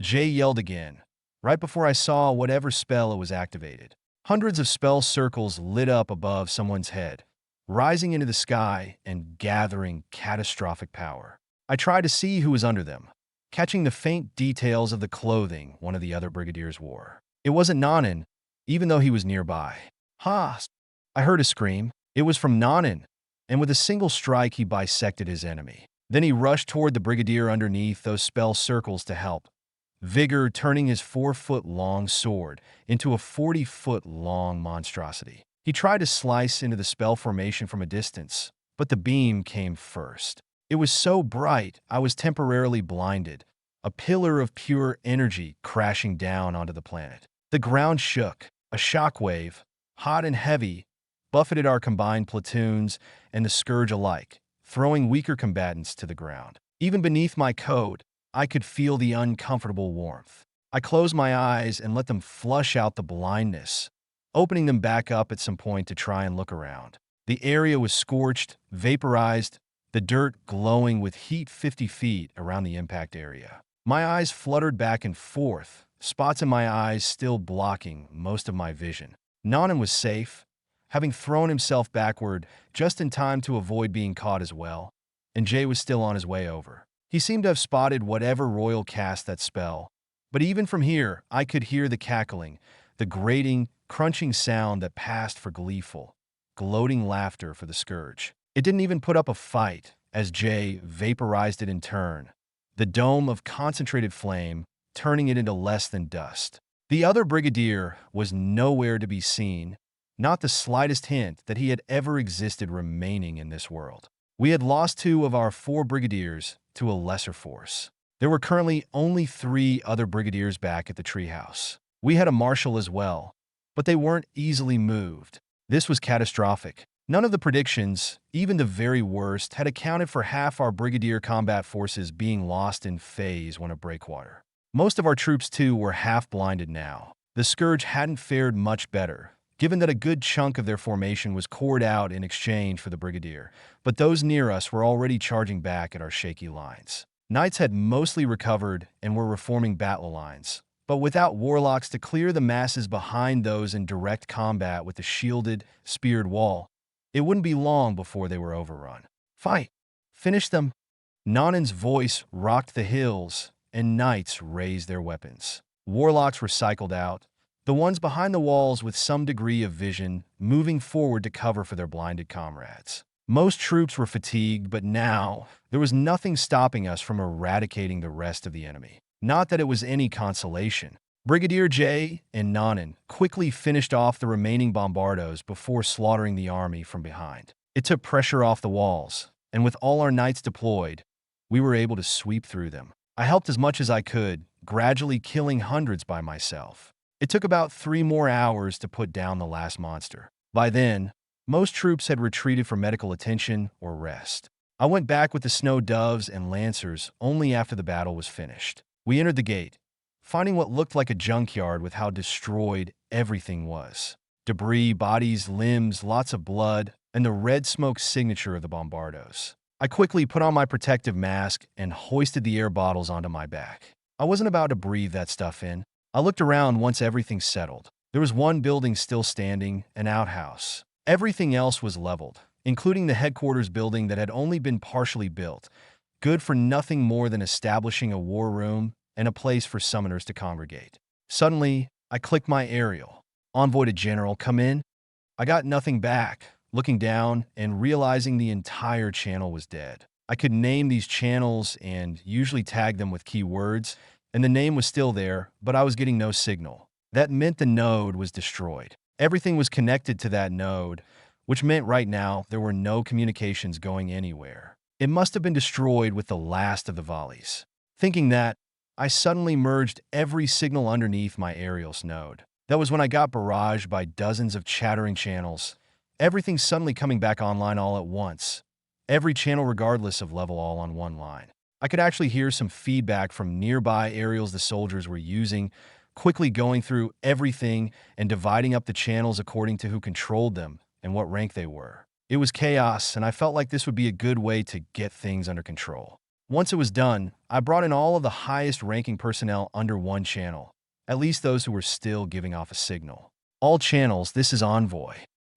Jay yelled again, right before I saw whatever spell it was activated. Hundreds of spell circles lit up above someone's head, rising into the sky and gathering catastrophic power. I tried to see who was under them, catching the faint details of the clothing one of the other Brigadiers wore. It wasn't Nanan, even though he was nearby. "Ha!" I heard a scream. It was from Nanan, and with a single strike he bisected his enemy. Then he rushed toward the Brigadier underneath those spell circles to help, Vigor turning his 4-foot-long sword into a 40-foot-long monstrosity. He tried to slice into the spell formation from a distance, but the beam came first. It was so bright I was temporarily blinded, a pillar of pure energy crashing down onto the planet. The ground shook. A shockwave, hot and heavy, buffeted our combined platoons and the Scourge alike, throwing weaker combatants to the ground. Even beneath my coat, I could feel the uncomfortable warmth. I closed my eyes and let them flush out the blindness, opening them back up at some point to try and look around. The area was scorched, vaporized, the dirt glowing with heat 50 feet around the impact area. My eyes fluttered back and forth, spots in my eyes still blocking most of my vision. Nanan was safe, having thrown himself backward just in time to avoid being caught as well, and Jay was still on his way over. He seemed to have spotted whatever royal cast that spell, But even from here, I could hear the cackling, the grating, crunching sound that passed for gleeful, gloating laughter for the scourge. It didn't even put up a fight, as Jay vaporized it in turn, the dome of concentrated flame, turning it into less than dust. The other brigadier was nowhere to be seen, not the slightest hint that he had ever existed remaining in this world. We had lost 2 of our 4 brigadiers to a lesser force. There were currently only 3 other brigadiers back at the treehouse. We had a marshal as well, but they weren't easily moved. This was catastrophic. None of the predictions, even the very worst, had accounted for half our brigadier combat forces being lost in phase 1 of Breakwater. Most of our troops, too, were half-blinded now. The Scourge hadn't fared much better, given that a good chunk of their formation was cored out in exchange for the brigadier, but those near us were already charging back at our shaky lines. Knights had mostly recovered and were reforming battle lines, but without warlocks to clear the masses behind those in direct combat with the shielded, speared wall, it wouldn't be long before they were overrun. Fight! Finish them! Nanan's voice rocked the hills, and knights raised their weapons. Warlocks were cycled out, the ones behind the walls with some degree of vision moving forward to cover for their blinded comrades. Most troops were fatigued, but now there was nothing stopping us from eradicating the rest of the enemy. Not that it was any consolation. Brigadier Jay and Nanan quickly finished off the remaining bombardos before slaughtering the army from behind. It took pressure off the walls, and with all our knights deployed, we were able to sweep through them. I helped as much as I could, gradually killing hundreds by myself. It took about 3 more hours to put down the last monster. By then, most troops had retreated for medical attention or rest. I went back with the Snow Doves and Lancers only after the battle was finished. We entered the gate, finding what looked like a junkyard with how destroyed everything was. Debris, bodies, limbs, lots of blood, and the red smoke signature of the bombardos. I quickly put on my protective mask and hoisted the air bottles onto my back. I wasn't about to breathe that stuff in. I looked around once everything settled. There was one building still standing, an outhouse. Everything else was leveled, including the headquarters building that had only been partially built, good for nothing more than establishing a war room and a place for summoners to congregate. Suddenly, I clicked my aerial. Envoy to General, come in. I got nothing back, looking down and realizing the entire channel was dead. I could name these channels and usually tag them with keywords, and the name was still there, but I was getting no signal. That meant the node was destroyed. Everything was connected to that node, which meant right now there were no communications going anywhere. It must have been destroyed with the last of the volleys. Thinking that, I suddenly merged every signal underneath my aerial's node. That was when I got barraged by dozens of chattering channels, everything suddenly coming back online all at once. Every channel regardless of level all on one line. I could actually hear some feedback from nearby aerials the soldiers were using, quickly going through everything and dividing up the channels according to who controlled them and what rank they were. It was chaos, and I felt like this would be a good way to get things under control. Once it was done, I brought in all of the highest ranking personnel under one channel, at least those who were still giving off a signal. All channels, this is Envoy.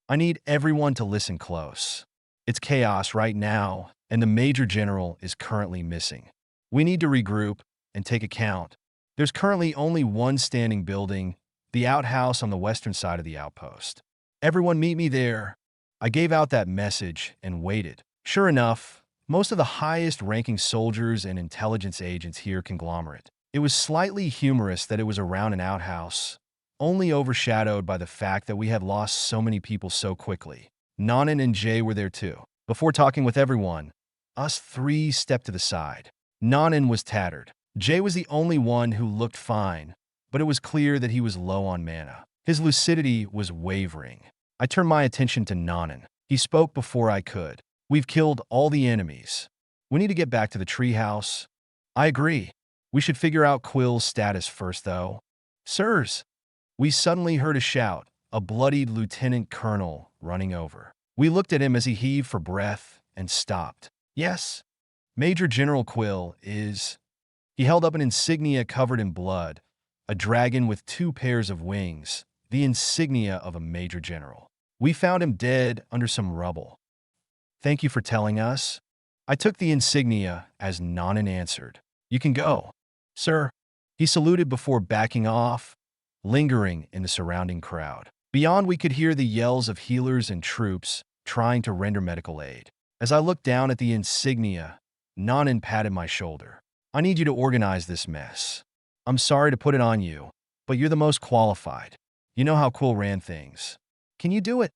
I need everyone to listen close. It's chaos right now, and the Major General is currently missing. We need to regroup and take account. There's currently only one standing building, the outhouse on the western side of the outpost. Everyone meet me there. I gave out that message and waited. Sure enough, most of the highest-ranking soldiers and intelligence agents here conglomerate. It was slightly humorous that it was around an outhouse, only overshadowed by the fact that we had lost so many people so quickly. Nanan and Jay were there too. Before talking with everyone, us 3 stepped to the side. Nanan was tattered. Jay was the only one who looked fine, but it was clear that he was low on mana. His lucidity was wavering. I turned my attention to Nanan. He spoke before I could. We've killed all the enemies. We need to get back to the treehouse. I agree. We should figure out Quill's status first, though. Sirs! We suddenly heard a shout, a bloodied lieutenant colonel running over. We looked at him as he heaved for breath and stopped. Yes, Major General Quill is... He held up an insignia covered in blood, a dragon with 2 pairs of wings, the insignia of a major general. We found him dead under some rubble. Thank you for telling us. I took the insignia as Nanan answered. You can go. Sir. He saluted before backing off, lingering in the surrounding crowd. Beyond, we could hear the yells of healers and troops trying to render medical aid. As I looked down at the insignia, Nanan patted my shoulder. I need you to organize this mess. I'm sorry to put it on you, but you're the most qualified. You know how Quill ran things. Can you do it?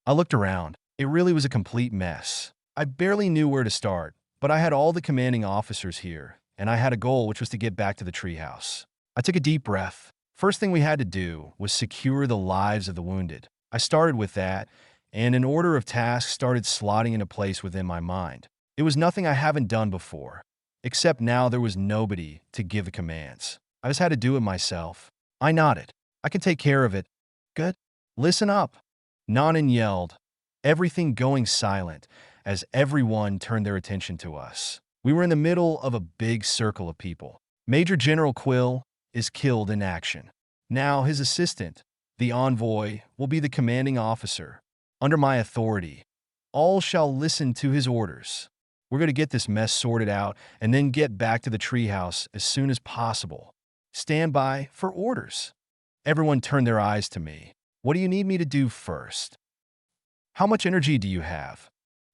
I looked around. It really was a complete mess. I barely knew where to start, but I had all the commanding officers here, and I had a goal, which was to get back to the treehouse. I took a deep breath. First thing we had to do was secure the lives of the wounded. I started with that, and an order of tasks started slotting into place within my mind. It was nothing I haven't done before, except now there was nobody to give the commands. I just had to do it myself. I nodded. I can take care of it. Good. Listen up. Nanan yelled, everything going silent as everyone turned their attention to us. We were in the middle of a big circle of people. Major General Quill is killed in action. Now his assistant, the envoy, will be the commanding officer. Under my authority, all shall listen to his orders. We're going to get this mess sorted out and then get back to the treehouse as soon as possible. Stand by for orders. Everyone turned their eyes to me. What do you need me to do first? How much energy do you have?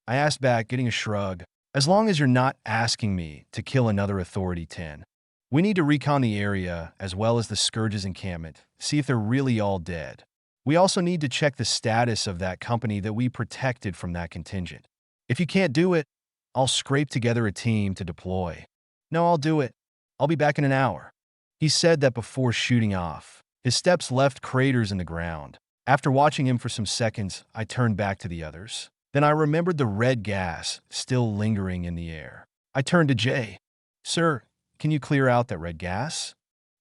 I asked back, getting a shrug. As long as you're not asking me to kill another Authority 10. We need to recon the area as well as the Scourge's encampment, see if they're really all dead. We also need to check the status of that company that we protected from that contingent. If you can't do it, I'll scrape together a team to deploy. No, I'll do it. I'll be back in an hour. He said that before shooting off. His steps left craters in the ground. After watching him for some seconds, I turned back to the others. Then I remembered the red gas still lingering in the air. I turned to Jay. Sir, can you clear out that red gas?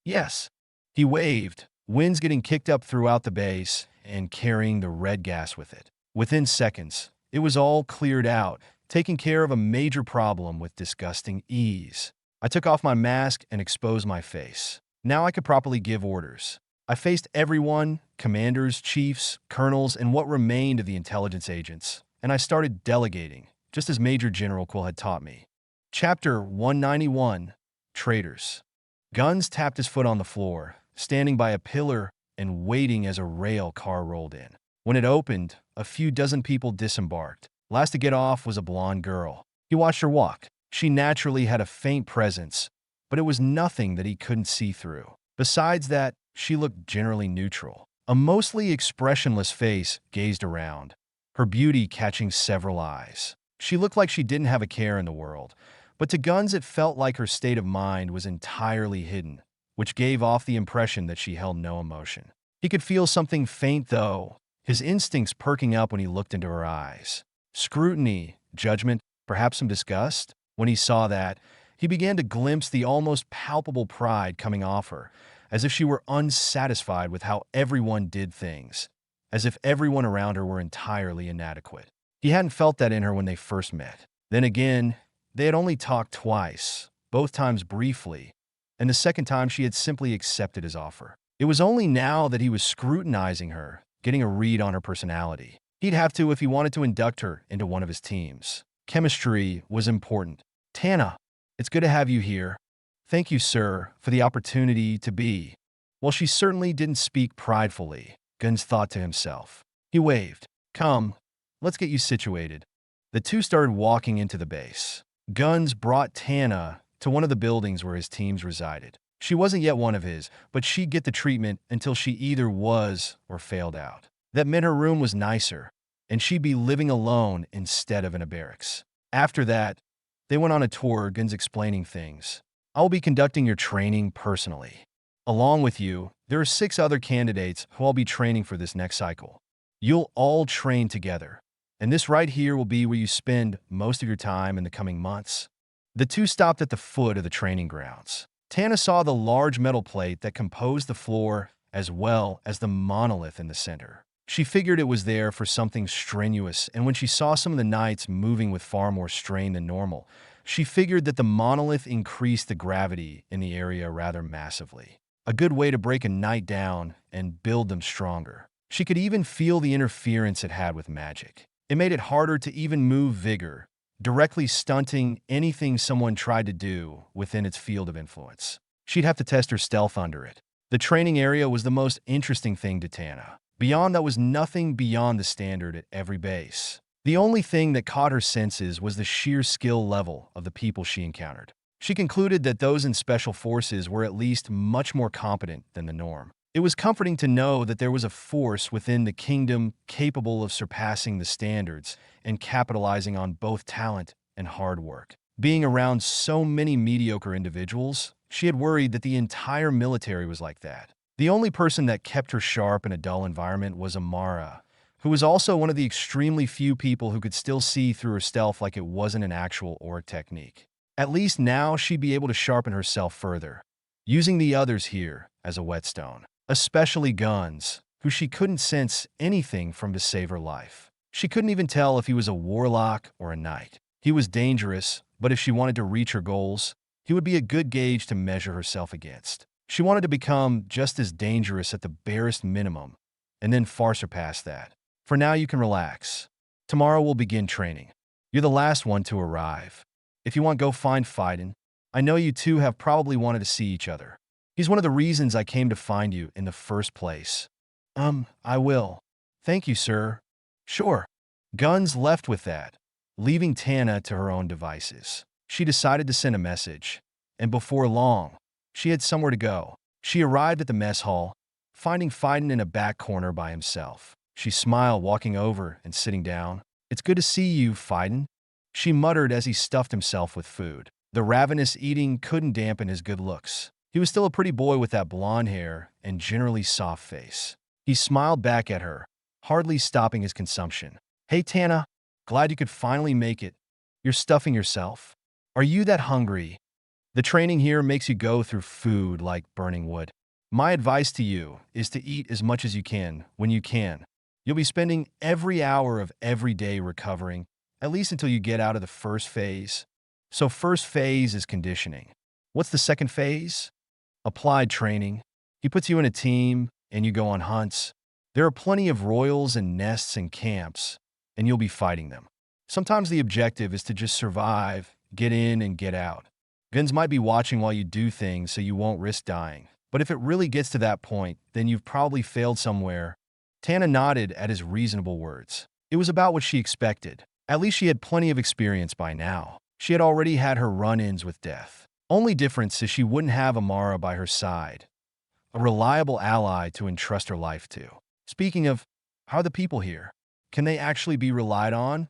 Yes. He waved, winds getting kicked up throughout the base and carrying the red gas with it. Within seconds, it was all cleared out, taking care of a major problem with disgusting ease. I took off my mask and exposed my face. Now I could properly give orders. I faced everyone, commanders, chiefs, colonels, and what remained of the intelligence agents, and I started delegating, just as Major General Quill had taught me. Chapter 191, Traitors. Guns tapped his foot on the floor, standing by a pillar and waiting as a rail car rolled in. When it opened, a few dozen people disembarked. Last to get off was a blonde girl. He watched her walk. She naturally had a faint presence, but it was nothing that he couldn't see through. Besides that, she looked generally neutral. A mostly expressionless face gazed around, her beauty catching several eyes. She looked like she didn't have a care in the world, but to Guns it felt like her state of mind was entirely hidden, which gave off the impression that she held no emotion. He could feel something faint, though, his instincts perking up when he looked into her eyes. Scrutiny, judgment, perhaps some disgust. When he saw that, he began to glimpse the almost palpable pride coming off her, as if she were unsatisfied with how everyone did things, as if everyone around her were entirely inadequate. He hadn't felt that in her when they first met. Then again, they had only talked twice, both times briefly, and the second time she had simply accepted his offer. It was only now that he was scrutinizing her, getting a read on her personality. He'd have to if he wanted to induct her into one of his teams. Chemistry was important. Tana, it's good to have you here. Thank you, sir, for the opportunity to be. While she certainly didn't speak pridefully, Guns thought to himself. He waved. Come, let's get you situated. The two started walking into the base. Guns brought Tana to one of the buildings where his teams resided. She wasn't yet one of his, but she'd get the treatment until she either was or failed out. That meant her room was nicer, and she'd be living alone instead of in a barracks. After that, they went on a tour, Guns explaining things. I will be conducting your training personally. Along with you, there are 6 other candidates who I'll be training for this next cycle. You'll all train together, and this right here will be where you spend most of your time in the coming months. The two stopped at the foot of the training grounds. Tana saw the large metal plate that composed the floor as well as the monolith in the center. She figured it was there for something strenuous, and when she saw some of the knights moving with far more strain than normal, she figured that the monolith increased the gravity in the area rather massively. A good way to break a knight down and build them stronger. She could even feel the interference it had with magic. It made it harder to even move vigor, directly stunting anything someone tried to do within its field of influence. She'd have to test her stealth under it. The training area was the most interesting thing to Tana. Beyond that was nothing beyond the standard at every base. The only thing that caught her senses was the sheer skill level of the people she encountered. She concluded that those in special forces were at least much more competent than the norm. It was comforting to know that there was a force within the kingdom capable of surpassing the standards and capitalizing on both talent and hard work. Being around so many mediocre individuals, she had worried that the entire military was like that. The only person that kept her sharp in a dull environment was Amara, who was also one of the extremely few people who could still see through her stealth like it wasn't an actual auric technique. At least now she'd be able to sharpen herself further, using the others here as a whetstone, especially Guns, who she couldn't sense anything from to save her life. She couldn't even tell if he was a warlock or a knight. He was dangerous, but if she wanted to reach her goals, he would be a good gauge to measure herself against. She wanted to become just as dangerous at the barest minimum, and then far surpass that. For now, you can relax. Tomorrow we'll begin training. You're the last one to arrive. If you want, go find Fiden. I know you two have probably wanted to see each other. He's one of the reasons I came to find you in the first place. I will. Thank you, sir. Sure. Guns left with that, leaving Tana to her own devices. She decided to send a message, and before long, she had somewhere to go. She arrived at the mess hall, finding Fiden in a back corner by himself. She smiled, walking over and sitting down. It's good to see you, Fiden, she muttered as he stuffed himself with food. The ravenous eating couldn't dampen his good looks. He was still a pretty boy with that blonde hair and generally soft face. He smiled back at her, hardly stopping his consumption. Hey, Tana, glad you could finally make it. You're stuffing yourself. Are you that hungry? The training here makes you go through food like burning wood. My advice to you is to eat as much as you can when you can. You'll be spending every hour of every day recovering, at least until you get out of the first phase. So first phase is conditioning. What's the second phase? Applied training. He puts you in a team and you go on hunts. There are plenty of royals and nests and camps, and you'll be fighting them. Sometimes the objective is to just survive, get in and get out. Guns might be watching while you do things so you won't risk dying. But if it really gets to that point, then you've probably failed somewhere. Tana nodded at his reasonable words. It was about what she expected. At least she had plenty of experience by now. She had already had her run-ins with death. Only difference is she wouldn't have Amara by her side, a reliable ally to entrust her life to. Speaking of, how are the people here? Can they actually be relied on?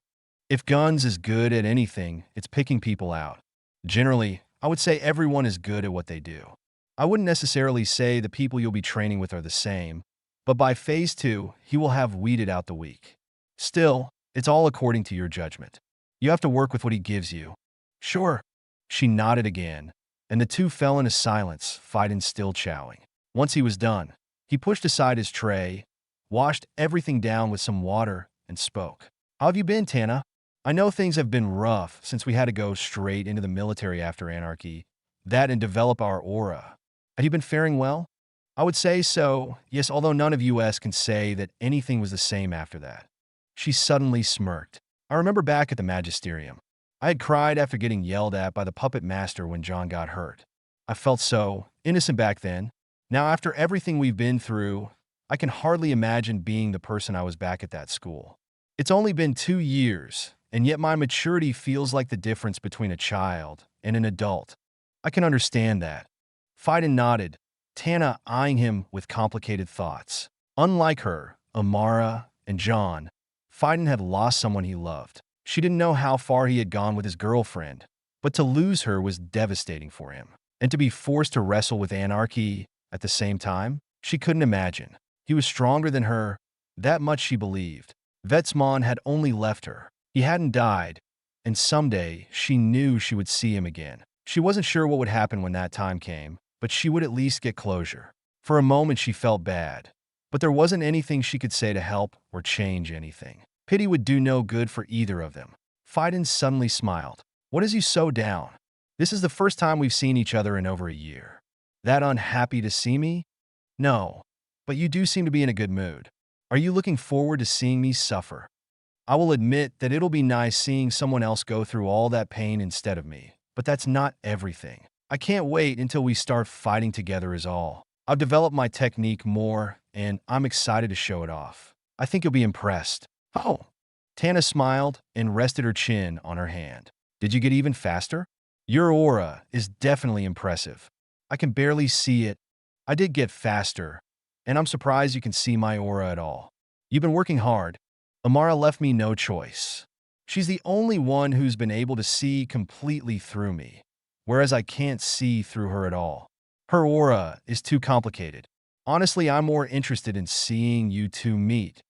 If Guns is good at anything, it's picking people out. Generally, I would say everyone is good at what they do. I wouldn't necessarily say the people you'll be training with are the same, but by phase 2, he will have weeded out the weak. Still, it's all according to your judgment. You have to work with what he gives you. Sure. She nodded again, and the two fell into silence, Fiden still chowing. Once he was done, he pushed aside his tray, washed everything down with some water, and spoke. How have you been, Tana? I know things have been rough since we had to go straight into the military after Anarchy, that and develop our aura. Have you been faring well? I would say so, yes, although none of us can say that anything was the same after that. She suddenly smirked. I remember back at the Magisterium. I had cried after getting yelled at by the puppet master when John got hurt. I felt so innocent back then. Now, after everything we've been through, I can hardly imagine being the person I was back at that school. It's only been 2 years, and yet my maturity feels like the difference between a child and an adult. I can understand that. Fiden nodded, Tana eyeing him with complicated thoughts. Unlike her, Amara, and John, Fiden had lost someone he loved. She didn't know how far he had gone with his girlfriend, but to lose her was devastating for him. And to be forced to wrestle with Anarchy at the same time, she couldn't imagine. He was stronger than her, that much she believed. Vetsmon had only left her. He hadn't died, and someday she knew she would see him again. She wasn't sure what would happen when that time came, but she would at least get closure. For a moment she felt bad, but there wasn't anything she could say to help or change anything. Pity would do no good for either of them. Fiden suddenly smiled. What is you so down? This is the first time we've seen each other in over a year. That unhappy to see me? No, but you do seem to be in a good mood. Are you looking forward to seeing me suffer? I will admit that it'll be nice seeing someone else go through all that pain instead of me, but that's not everything. I can't wait until we start fighting together is all. I've developed my technique more, and I'm excited to show it off. I think you'll be impressed. Oh. Tana smiled and rested her chin on her hand. Did you get even faster? Your aura is definitely impressive. I can barely see it. I did get faster, and I'm surprised you can see my aura at all. You've been working hard. Amara left me no choice. She's the only one who's been able to see completely through me, whereas I can't see through her at all. Her aura is too complicated. Honestly, I'm more interested in seeing you two meet.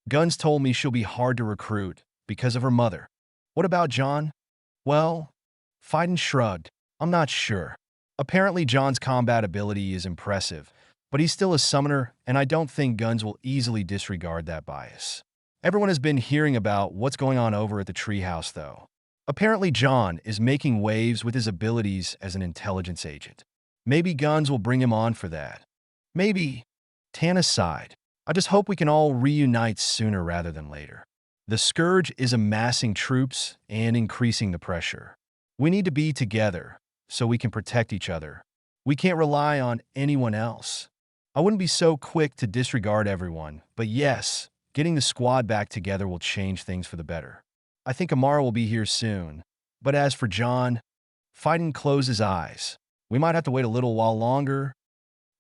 Guns told me she'll be hard to recruit because of her mother. What about John? Well, Fiden shrugged. I'm not sure. Apparently John's combat ability is impressive, but he's still a summoner, and I don't think Guns will easily disregard that bias. Everyone has been hearing about what's going on over at the treehouse, though. Apparently John is making waves with his abilities as an intelligence agent. Maybe Guns will bring him on for that. Maybe. Tana sighed. I just hope we can all reunite sooner rather than later. The Scourge is amassing troops and increasing the pressure. We need to be together so we can protect each other. We can't rely on anyone else. I wouldn't be so quick to disregard everyone, but yes, getting the squad back together will change things for the better. I think Amara will be here soon, but as for John, Fiden closed his eyes. We might have to wait a little while longer.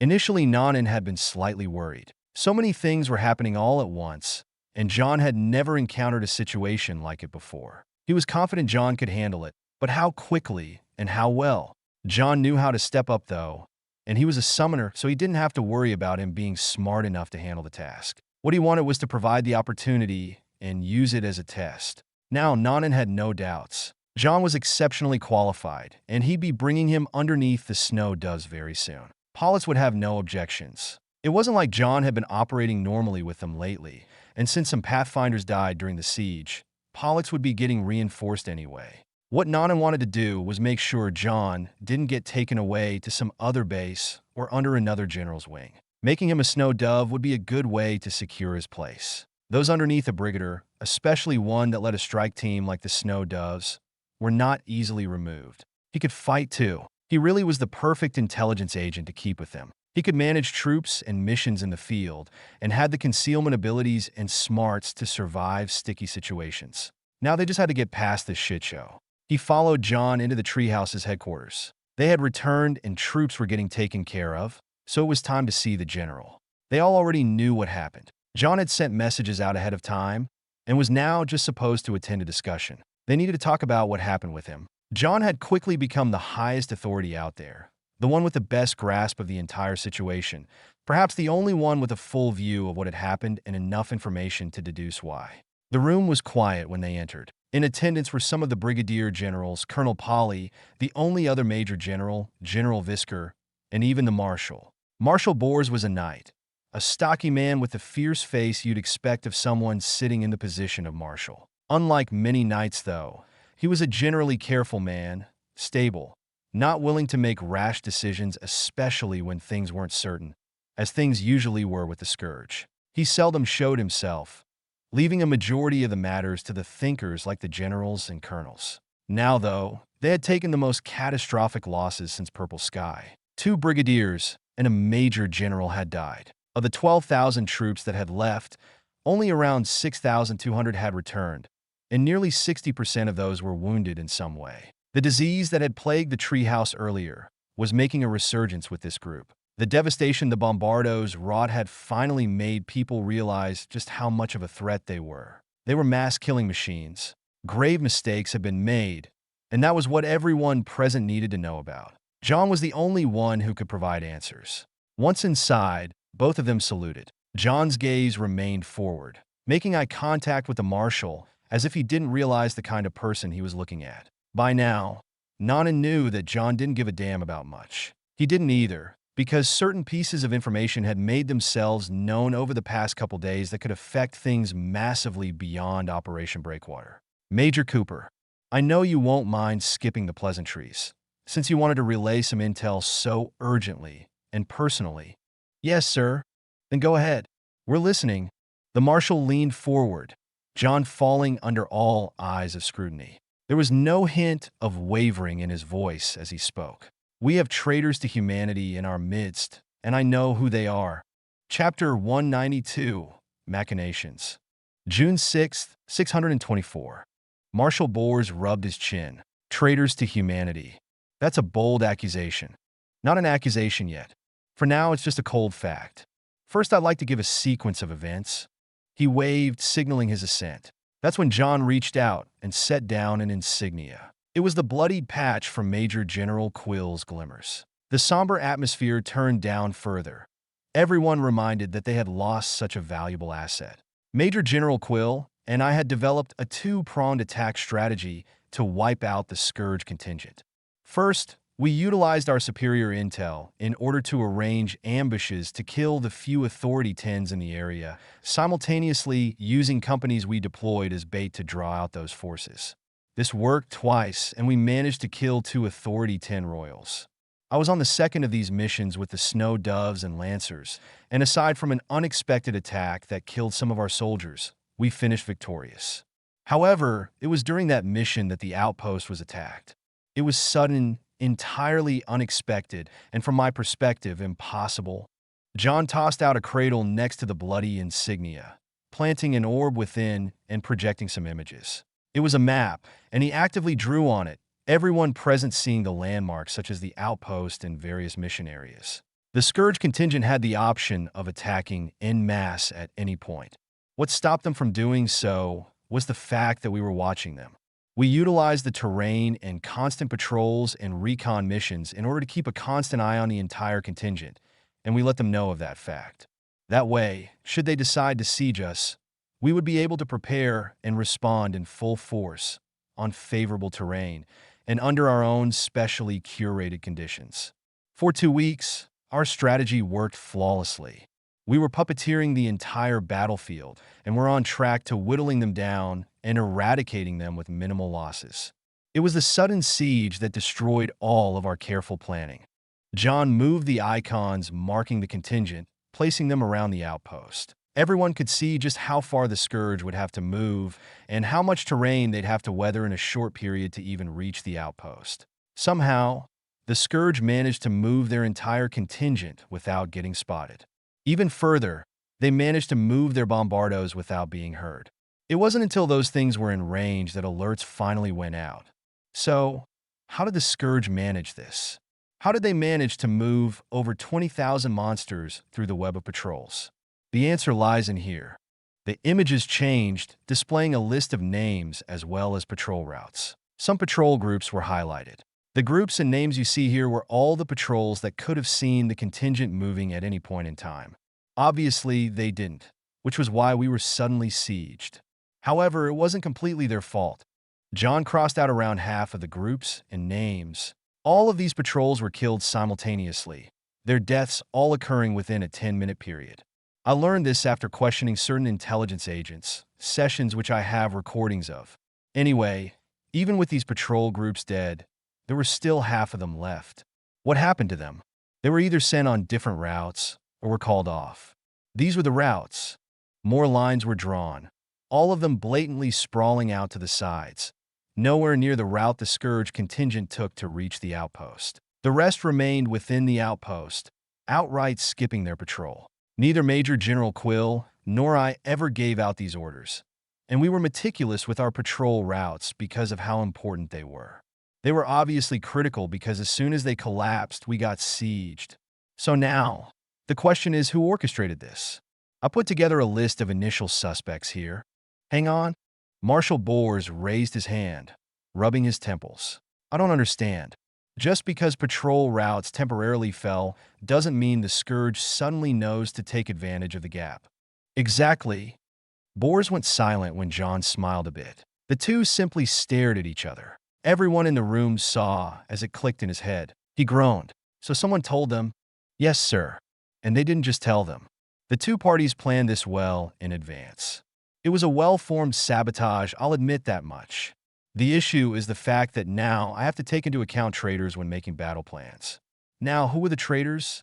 Initially, Nanan had been slightly worried. So many things were happening all at once, and John had never encountered a situation like it before. He was confident John could handle it, but how quickly and how well? John knew how to step up, though, and he was a summoner, so he didn't have to worry about him being smart enough to handle the task. What he wanted was to provide the opportunity and use it as a test. Now, Nanan had no doubts. John was exceptionally qualified, and he'd be bringing him underneath the snow doves very soon. Paulus would have no objections. It wasn't like John had been operating normally with them lately, and since some Pathfinders died during the siege, Pollux would be getting reinforced anyway. What Nanan wanted to do was make sure John didn't get taken away to some other base or under another general's wing. Making him a snow dove would be a good way to secure his place. Those underneath a brigadier, especially one that led a strike team like the snow doves, were not easily removed. He could fight too. He really was the perfect intelligence agent to keep with him. He could manage troops and missions in the field and had the concealment abilities and smarts to survive sticky situations. Now they just had to get past this shit show. He followed John into the treehouse's headquarters. They had returned and troops were getting taken care of, so it was time to see the general. They all already knew what happened. John had sent messages out ahead of time and was now just supposed to attend a discussion. They needed to talk about what happened with him. John had quickly become the highest authority out there, the one with the best grasp of the entire situation, perhaps the only one with a full view of what had happened and enough information to deduce why. The room was quiet when they entered. In attendance were some of the brigadier generals, Colonel Polly, the only other major general, General Visker, and even the marshal. Marshal Bors was a knight, a stocky man with the fierce face you'd expect of someone sitting in the position of marshal. Unlike many knights, though, he was a generally careful man, stable, not willing to make rash decisions, especially when things weren't certain, as things usually were with the Scourge. He seldom showed himself, leaving a majority of the matters to the thinkers like the generals and colonels. Now, though, they had taken the most catastrophic losses since Purple Sky. 2 brigadiers and a major general had died. Of the 12,000 troops that had left, only around 6,200 had returned, and nearly 60% of those were wounded in some way. The disease that had plagued the treehouse earlier was making a resurgence with this group. The devastation the Bombardos wrought had finally made people realize just how much of a threat they were. They were mass-killing machines. Grave mistakes had been made, and that was what everyone present needed to know about. John was the only one who could provide answers. Once inside, both of them saluted. John's gaze remained forward, making eye contact with the marshal as if he didn't realize the kind of person he was looking at. By now, Nanan knew that John didn't give a damn about much. He didn't either, because certain pieces of information had made themselves known over the past couple days that could affect things massively beyond Operation Breakwater. Major Cooper, I know you won't mind skipping the pleasantries, since you wanted to relay some intel so urgently and personally. Yes, sir. Then go ahead. We're listening. The marshal leaned forward, John falling under all eyes of scrutiny. There was no hint of wavering in his voice as he spoke. We have traitors to humanity in our midst, and I know who they are. Chapter 192, Machinations. June 6th, 624. Marshal Bors rubbed his chin. Traitors to humanity. That's a bold accusation. Not an accusation yet. For now, it's just a cold fact. First, I'd like to give a sequence of events. He waved, signaling his assent. That's when John reached out and set down an insignia. It was the bloodied patch from Major General Quill's glimmers. The somber atmosphere turned down further. Everyone reminded that they had lost such a valuable asset. Major General Quill and I had developed a two-pronged attack strategy to wipe out the Scourge contingent. First, we utilized our superior intel in order to arrange ambushes to kill the few Authority 10s in the area, simultaneously using companies we deployed as bait to draw out those forces. This worked twice, and we managed to kill 2 Authority 10 Royals. I was on the second of these missions with the Snow Doves and Lancers, and aside from an unexpected attack that killed some of our soldiers, we finished victorious. However, it was during that mission that the outpost was attacked. It was sudden, entirely unexpected, and from my perspective, impossible. John tossed out a cradle next to the bloody insignia, planting an orb within and projecting some images. It was a map, and he actively drew on it, everyone present seeing the landmarks such as the outpost and various mission areas. The Scourge contingent had the option of attacking en masse at any point. What stopped them from doing so was the fact that we were watching them. We utilized the terrain and constant patrols and recon missions in order to keep a constant eye on the entire contingent, and we let them know of that fact. That way, should they decide to siege us, we would be able to prepare and respond in full force on favorable terrain and under our own specially curated conditions. For 2 weeks, our strategy worked flawlessly. We were puppeteering the entire battlefield, and were on track to whittling them down and eradicating them with minimal losses. It was the sudden siege that destroyed all of our careful planning. John moved the icons marking the contingent, placing them around the outpost. Everyone could see just how far the Scourge would have to move and how much terrain they'd have to weather in a short period to even reach the outpost. Somehow, the Scourge managed to move their entire contingent without getting spotted. Even further, they managed to move their bombardos without being heard. It wasn't until those things were in range that alerts finally went out. So, how did the Scourge manage this? How did they manage to move over 20,000 monsters through the web of patrols? The answer lies in here. The images changed, displaying a list of names as well as patrol routes. Some patrol groups were highlighted. The groups and names you see here were all the patrols that could have seen the contingent moving at any point in time. Obviously, they didn't, which was why we were suddenly sieged. However, it wasn't completely their fault. John crossed out around half of the groups and names. All of these patrols were killed simultaneously, their deaths all occurring within a 10-minute period. I learned this after questioning certain intelligence agents, sessions which I have recordings of. Anyway, even with these patrol groups dead, there were still half of them left. What happened to them? They were either sent on different routes or were called off. These were the routes. More lines were drawn, all of them blatantly sprawling out to the sides, nowhere near the route the Scourge contingent took to reach the outpost. The rest remained within the outpost, outright skipping their patrol. Neither Major General Quill nor I ever gave out these orders, and we were meticulous with our patrol routes because of how important they were. They were obviously critical because as soon as they collapsed, we got sieged. So now, the question is, who orchestrated this? I put together a list of initial suspects here. Hang on. Marshal Bors raised his hand, rubbing his temples. I don't understand. Just because patrol routes temporarily fell doesn't mean the Scourge suddenly knows to take advantage of the gap. Exactly. Bors went silent when John smiled a bit. The two simply stared at each other. Everyone in the room saw as it clicked in his head. He groaned. So someone told them, "Yes, sir." And they didn't just tell them. The two parties planned this well in advance. It was a well-formed sabotage, I'll admit that much. The issue is the fact that now I have to take into account traitors when making battle plans. Now, who were the traitors?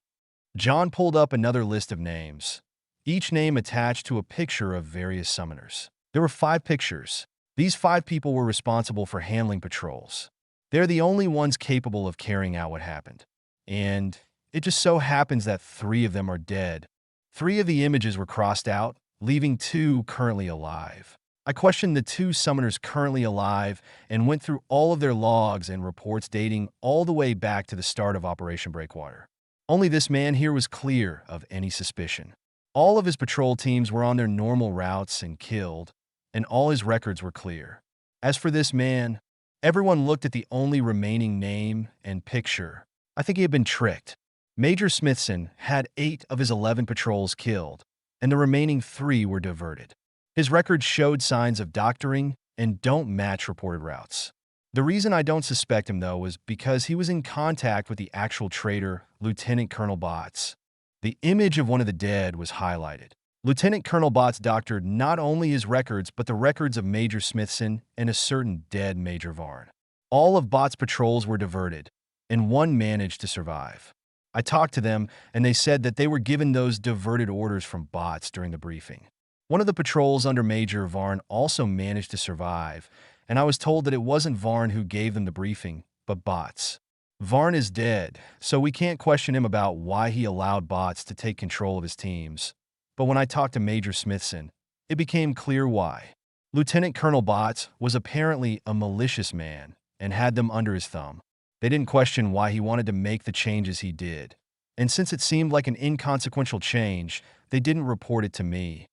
John pulled up another list of names, each name attached to a picture of various summoners. There were 5 pictures. These 5 people were responsible for handling patrols. They're the only ones capable of carrying out what happened. And it just so happens that 3 of them are dead. 3 of the images were crossed out, leaving 2 currently alive. I questioned the 2 summoners currently alive and went through all of their logs and reports dating all the way back to the start of Operation Breakwater. Only this man here was clear of any suspicion. All of his patrol teams were on their normal routes and killed, and all his records were clear. As for this man, everyone looked at the only remaining name and picture. I think he had been tricked. Major Smithson had 8 of his 11 patrols killed, and the remaining 3 were diverted. His records showed signs of doctoring and don't match reported routes. The reason I don't suspect him, though, was because he was in contact with the actual traitor, Lieutenant Colonel Botts. The image of one of the dead was highlighted. Lieutenant Colonel Botts doctored not only his records, but the records of Major Smithson and a certain dead Major Varn. All of Botts' patrols were diverted, and 1 managed to survive. I talked to them, and they said that they were given those diverted orders from Botts during the briefing. One of the patrols under Major Varn also managed to survive, and I was told that it wasn't Varn who gave them the briefing, but Botts. Varn is dead, so we can't question him about why he allowed Botts to take control of his teams. But when I talked to Major Smithson, it became clear why. Lieutenant Colonel Botts was apparently a malicious man and had them under his thumb. They didn't question why he wanted to make the changes he did. And since it seemed like an inconsequential change, they didn't report it to me.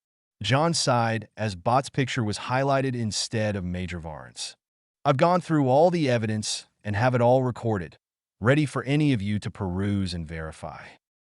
John sighed as Botts' picture was highlighted instead of Major Varn's. I've gone through all the evidence and have it all recorded, ready for any of you to peruse and verify.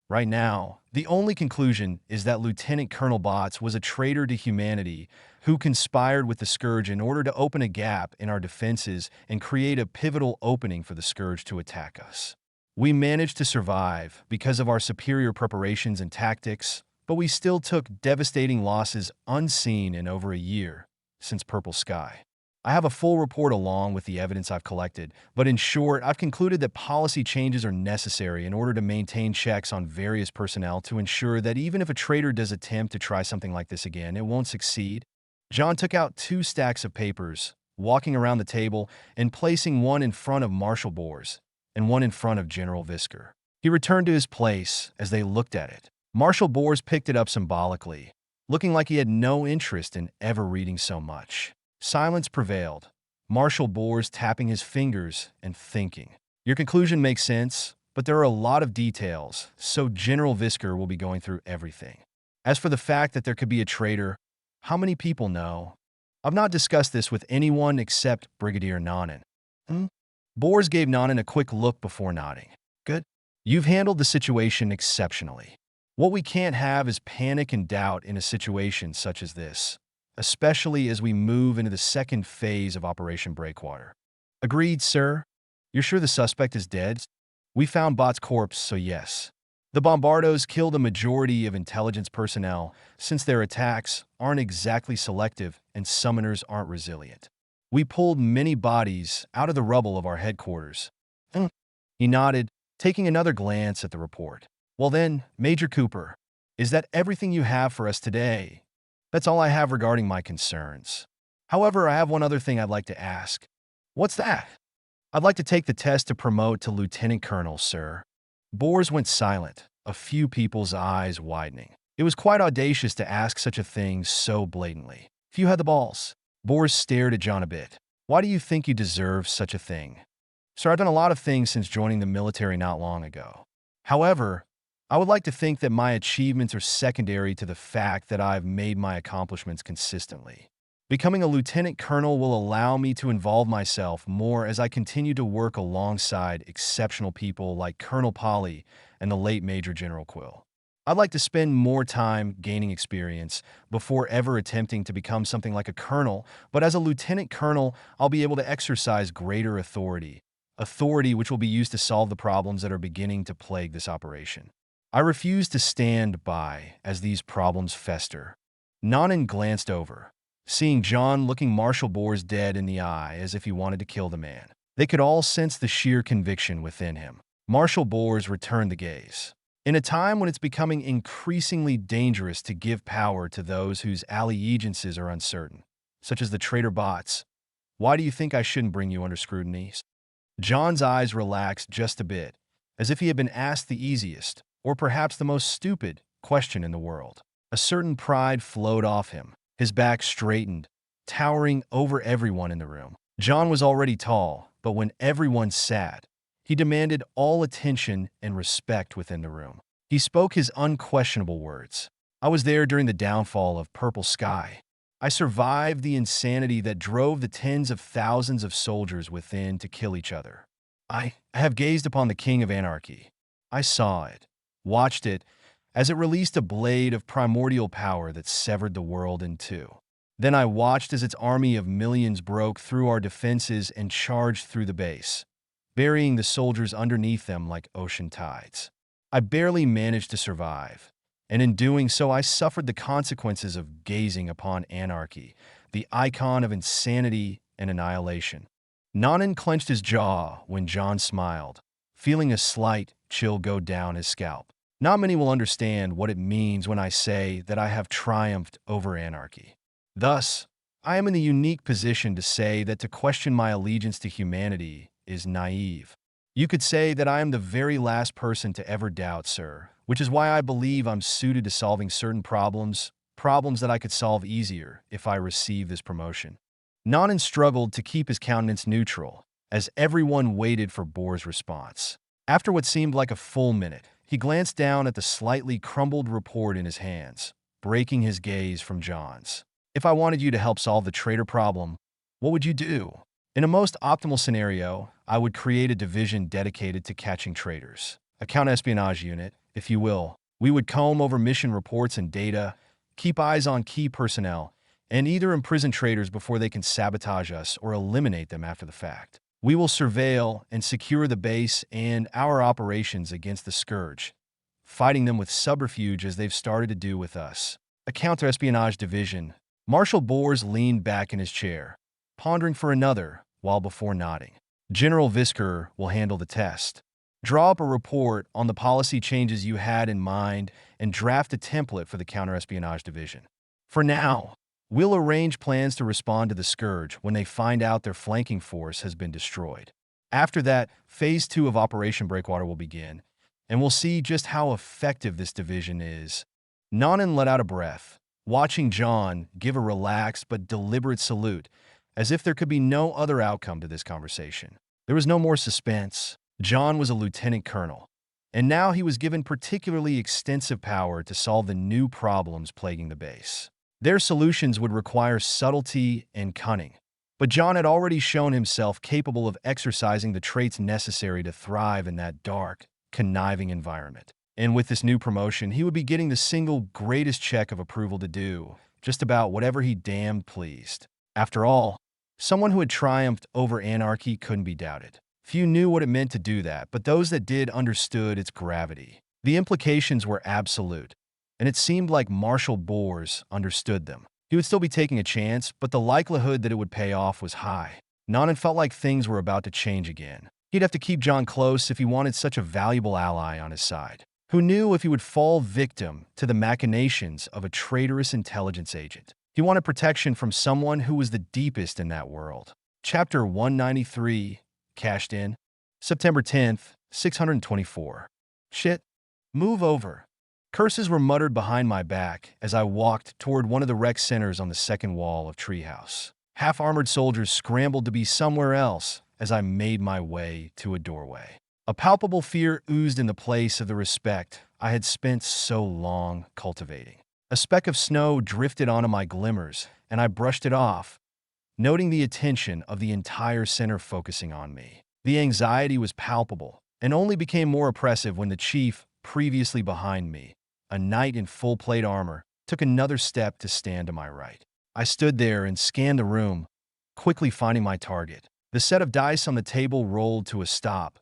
Right now, the only conclusion is that Lieutenant Colonel Botts was a traitor to humanity who conspired with the Scourge in order to open a gap in our defenses and create a pivotal opening for the Scourge to attack us. We managed to survive because of our superior preparations and tactics, but we still took devastating losses unseen in over a year since Purple Sky. I have a full report along with the evidence I've collected, but in short, I've concluded that policy changes are necessary in order to maintain checks on various personnel to ensure that even if a traitor does attempt to try something like this again, it won't succeed. John took out 2 stacks of papers, walking around the table and placing one in front of Marshal Bors and one in front of General Visker. He returned to his place as they looked at it. Marshal Bors picked it up symbolically, looking like he had no interest in ever reading so much. Silence prevailed, Marshal Bors tapping his fingers and thinking. Your conclusion makes sense, but there are a lot of details, so General Visker will be going through everything. As for the fact that there could be a traitor, how many people know? I've not discussed this with anyone except Brigadier Nanan. Bors gave Nanan a quick look before nodding. Good. You've handled the situation exceptionally. What we can't have is panic and doubt in a situation such as this, especially as we move into the second phase of Operation Breakwater. Agreed, sir. You're sure the suspect is dead? We found Bot's corpse, so yes. The Bombardos killed a majority of intelligence personnel since their attacks aren't exactly selective and summoners aren't resilient. We pulled many bodies out of the rubble of our headquarters. He nodded, taking another glance at the report. Well then, Major Cooper, is that everything you have for us today? That's all I have regarding my concerns. However, I have one other thing I'd like to ask. What's that? I'd like to take the test to promote to Lieutenant Colonel, sir. Bors went silent, a few people's eyes widening. It was quite audacious to ask such a thing so blatantly. If you had the balls. Bors stared at John a bit. Why do you think you deserve such a thing? Sir, I've done a lot of things since joining the military not long ago. However, I would like to think that my achievements are secondary to the fact that I've made my accomplishments consistently. Becoming a lieutenant colonel will allow me to involve myself more as I continue to work alongside exceptional people like Colonel Polly and the late Major General Quill. I'd like to spend more time gaining experience before ever attempting to become something like a colonel, but as a lieutenant colonel, I'll be able to exercise greater authority which will be used to solve the problems that are beginning to plague this operation. I refuse to stand by as these problems fester. Nanan glanced over, seeing John looking Marshal Bors dead in the eye as if he wanted to kill the man. They could all sense the sheer conviction within him. Marshal Bors returned the gaze. In a time when it's becoming increasingly dangerous to give power to those whose allegiances are uncertain, such as the traitor Bots, why do you think I shouldn't bring you under scrutiny? John's eyes relaxed just a bit, as if he had been asked the easiest, or perhaps the most stupid, question in the world. A certain pride flowed off him, his back straightened, towering over everyone in the room. John was already tall, but when everyone sat, he demanded all attention and respect within the room. He spoke his unquestionable words. I was there during the downfall of Purple Sky. I survived the insanity that drove the tens of thousands of soldiers within to kill each other. I have gazed upon the King of Anarchy. I saw it, watched it, as it released a blade of primordial power that severed the world in two. Then I watched as its army of millions broke through our defenses and charged through the base, burying the soldiers underneath them like ocean tides. I barely managed to survive, and in doing so I suffered the consequences of gazing upon anarchy, the icon of insanity and annihilation. Nanan clenched his jaw when John smiled, feeling a slight chill go down his scalp. Not many will understand what it means when I say that I have triumphed over anarchy. Thus, I am in the unique position to say that to question my allegiance to humanity is naive. You could say that I am the very last person to ever doubt, sir, which is why I believe I'm suited to solving certain problems that I could solve easier if I receive this promotion. Nanan struggled to keep his countenance neutral, as everyone waited for Bohr's response. After what seemed like a full minute, he glanced down at the slightly crumbled report in his hands, breaking his gaze from John's. If I wanted you to help solve the traitor problem, what would you do? In a most optimal scenario, I would create a division dedicated to catching traitors. A counter-espionage unit, if you will. We would comb over mission reports and data, keep eyes on key personnel, and either imprison traitors before they can sabotage us or eliminate them after the fact. We will surveil and secure the base and our operations against the Scourge, fighting them with subterfuge as they've started to do with us. A counter-espionage division. Marshal Boers leaned back in his chair, pondering for another while before nodding. General Visker will handle the test. Draw up a report on the policy changes you had in mind and draft a template for the counter-espionage division. For now, we'll arrange plans to respond to the Scourge when they find out their flanking force has been destroyed. After that, Phase 2 of Operation Breakwater will begin, and we'll see just how effective this division is. Nanan let out a breath, watching John give a relaxed but deliberate salute, as if there could be no other outcome to this conversation. There was no more suspense. John was a lieutenant colonel, and now he was given particularly extensive power to solve the new problems plaguing the base. Their solutions would require subtlety and cunning, but John had already shown himself capable of exercising the traits necessary to thrive in that dark, conniving environment. And with this new promotion, he would be getting the single greatest check of approval to do just about whatever he damned pleased. After all, someone who had triumphed over anarchy couldn't be doubted. Few knew what it meant to do that, but those that did understood its gravity. The implications were absolute, and it seemed like Marshal Boers understood them. He would still be taking a chance, but the likelihood that it would pay off was high. Nanan felt like things were about to change again. He'd have to keep John close if he wanted such a valuable ally on his side. Who knew if he would fall victim to the machinations of a traitorous intelligence agent? He wanted protection from someone who was the deepest in that world. Chapter 193, cashed in, September 10th, 624. Shit. Move over. Curses were muttered behind my back as I walked toward one of the rec centers on the second wall of Treehouse. Half-armored soldiers scrambled to be somewhere else as I made my way to a doorway. A palpable fear oozed in the place of the respect I had spent so long cultivating. A speck of snow drifted onto my glimmers, and I brushed it off, noting the attention of the entire center focusing on me. The anxiety was palpable, and only became more oppressive when the chief, previously behind me, a knight in full plate armor, took another step to stand to my right. I stood there and scanned the room, quickly finding my target. The set of dice on the table rolled to a stop,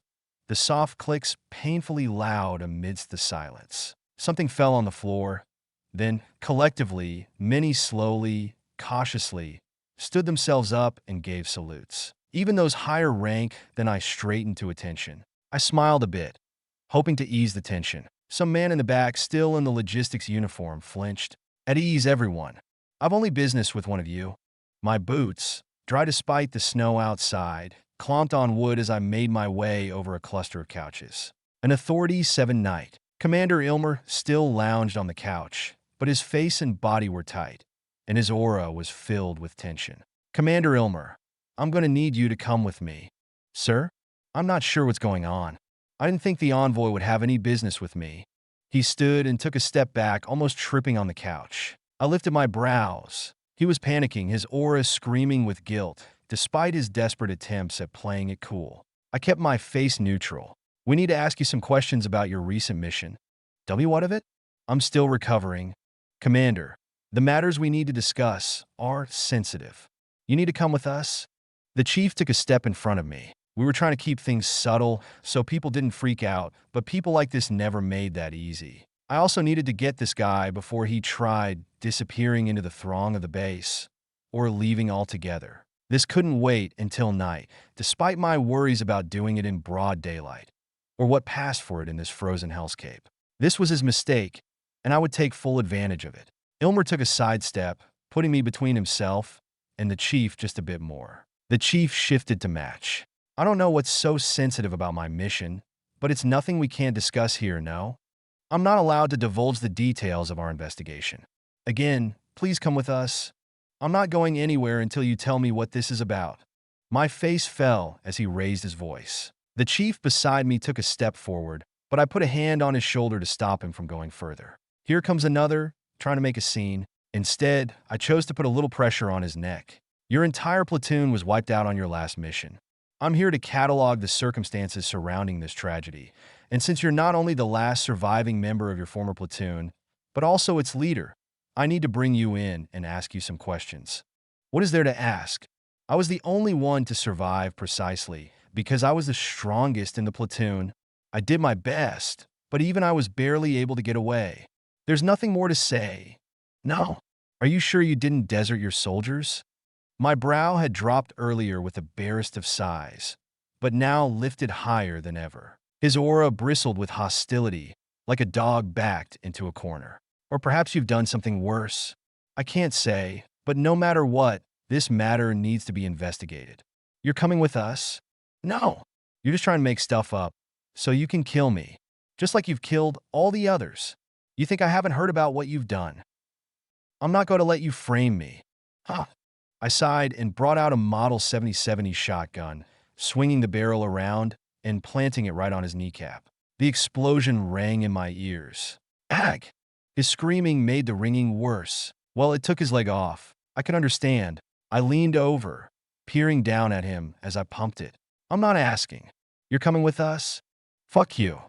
the soft clicks painfully loud amidst the silence. Something fell on the floor. Then, collectively, many slowly, cautiously, stood themselves up and gave salutes. Even those higher rank than I straightened to attention. I smiled a bit, hoping to ease the tension. Some man in the back, still in the logistics uniform, flinched. At ease, everyone. I've only business with one of you. My boots, dry despite the snow outside, clomped on wood as I made my way over a cluster of couches. An Authority 7 Knight. Commander Ilmer still lounged on the couch, but his face and body were tight, and his aura was filled with tension. Commander Ilmer, I'm going to need you to come with me. Sir? I'm not sure what's going on. I didn't think the envoy would have any business with me. He stood and took a step back, almost tripping on the couch. I lifted my brows. He was panicking, his aura screaming with guilt, despite his desperate attempts at playing it cool. I kept my face neutral. We need to ask you some questions about your recent mission. Tell me what of it? I'm still recovering. Commander, the matters we need to discuss are sensitive. You need to come with us. The chief took a step in front of me. We were trying to keep things subtle so people didn't freak out, but people like this never made that easy. I also needed to get this guy before he tried disappearing into the throng of the base or leaving altogether. This couldn't wait until night, despite my worries about doing it in broad daylight, or what passed for it in this frozen hellscape. This was his mistake, and I would take full advantage of it. Ilmer took a sidestep, putting me between himself and the chief just a bit more. The chief shifted to match. I don't know what's so sensitive about my mission, but it's nothing we can't discuss here, no? I'm not allowed to divulge the details of our investigation. Again, please come with us. I'm not going anywhere until you tell me what this is about. My face fell as he raised his voice. The chief beside me took a step forward, but I put a hand on his shoulder to stop him from going further. Here comes another, trying to make a scene. Instead, I chose to put a little pressure on his neck. Your entire platoon was wiped out on your last mission. I'm here to catalog the circumstances surrounding this tragedy, and since you're not only the last surviving member of your former platoon, but also its leader, I need to bring you in and ask you some questions. What is there to ask? I was the only one to survive precisely because I was the strongest in the platoon. I did my best, but even I was barely able to get away. There's nothing more to say. No. Are you sure you didn't desert your soldiers? My brow had dropped earlier with the barest of sighs, but now lifted higher than ever. His aura bristled with hostility, like a dog backed into a corner. Or perhaps you've done something worse. I can't say, but no matter what, this matter needs to be investigated. You're coming with us? No. You're just trying to make stuff up, so you can kill me, just like you've killed all the others. You think I haven't heard about what you've done? I'm not going to let you frame me. Huh. I sighed and brought out a Model 7070 shotgun, swinging the barrel around and planting it right on his kneecap. The explosion rang in my ears. Ag! His screaming made the ringing worse. While it took his leg off, I could understand. I leaned over, peering down at him as I pumped it. I'm not asking. You're coming with us? Fuck you.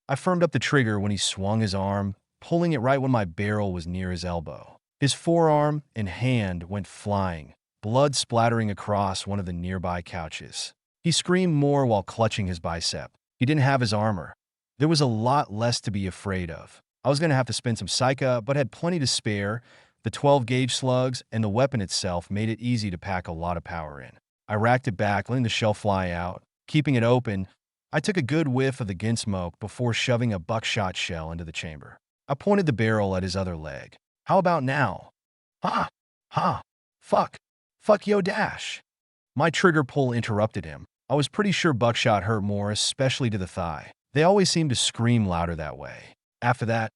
I firmed up the trigger when he swung his arm, pulling it right when my barrel was near his elbow. His forearm and hand went flying, blood splattering across one of the nearby couches. He screamed more while clutching his bicep. He didn't have his armor. There was a lot less to be afraid of. I was going to have to spend some psycha, but had plenty to spare. The 12-gauge slugs and the weapon itself made it easy to pack a lot of power in. I racked it back, letting the shell fly out. Keeping it open, I took a good whiff of the gun smoke before shoving a buckshot shell into the chamber. I pointed the barrel at his other leg. How about now? Ha! Ha! Fuck! Fuck yo dash! My trigger pull interrupted him. I was pretty sure buckshot hurt more, especially to the thigh. They always seem to scream louder that way. After that,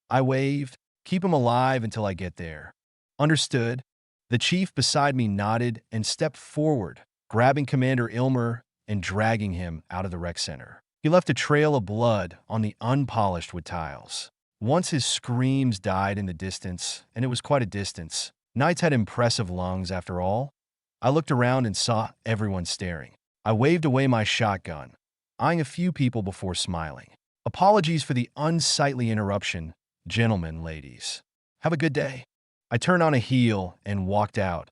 I waved, keep him alive until I get there. Understood. The chief beside me nodded and stepped forward, grabbing Commander Ilmer and dragging him out of the rec center. He left a trail of blood on the unpolished wood tiles. Once his screams died in the distance, and it was quite a distance, knights had impressive lungs after all. I looked around and saw everyone staring. I waved away my shotgun, eyeing a few people before smiling. Apologies for the unsightly interruption, gentlemen, ladies. Have a good day. I turned on a heel and walked out,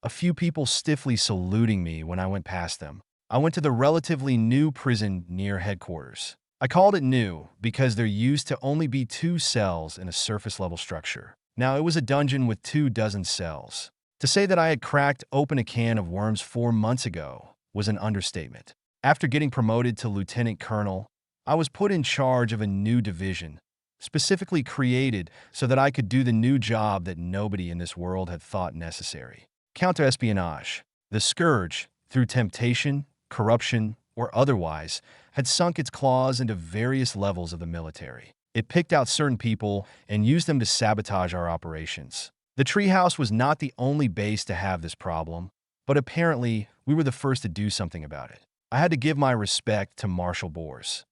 a few people stiffly saluting me when I went past them. I went to the relatively new prison near headquarters. I called it new because there used to only be 2 cells in a surface-level structure. Now it was a dungeon with 24 cells. To say that I had cracked open a can of worms 4 months ago was an understatement. After getting promoted to lieutenant colonel, I was put in charge of a new division, specifically created so that I could do the new job that nobody in this world had thought necessary. Counter-espionage. The scourge, through temptation, corruption, or otherwise, had sunk its claws into various levels of the military. It picked out certain people and used them to sabotage our operations. The treehouse was not the only base to have this problem, but apparently we were the first to do something about it. I had to give my respect to Marshal Bors.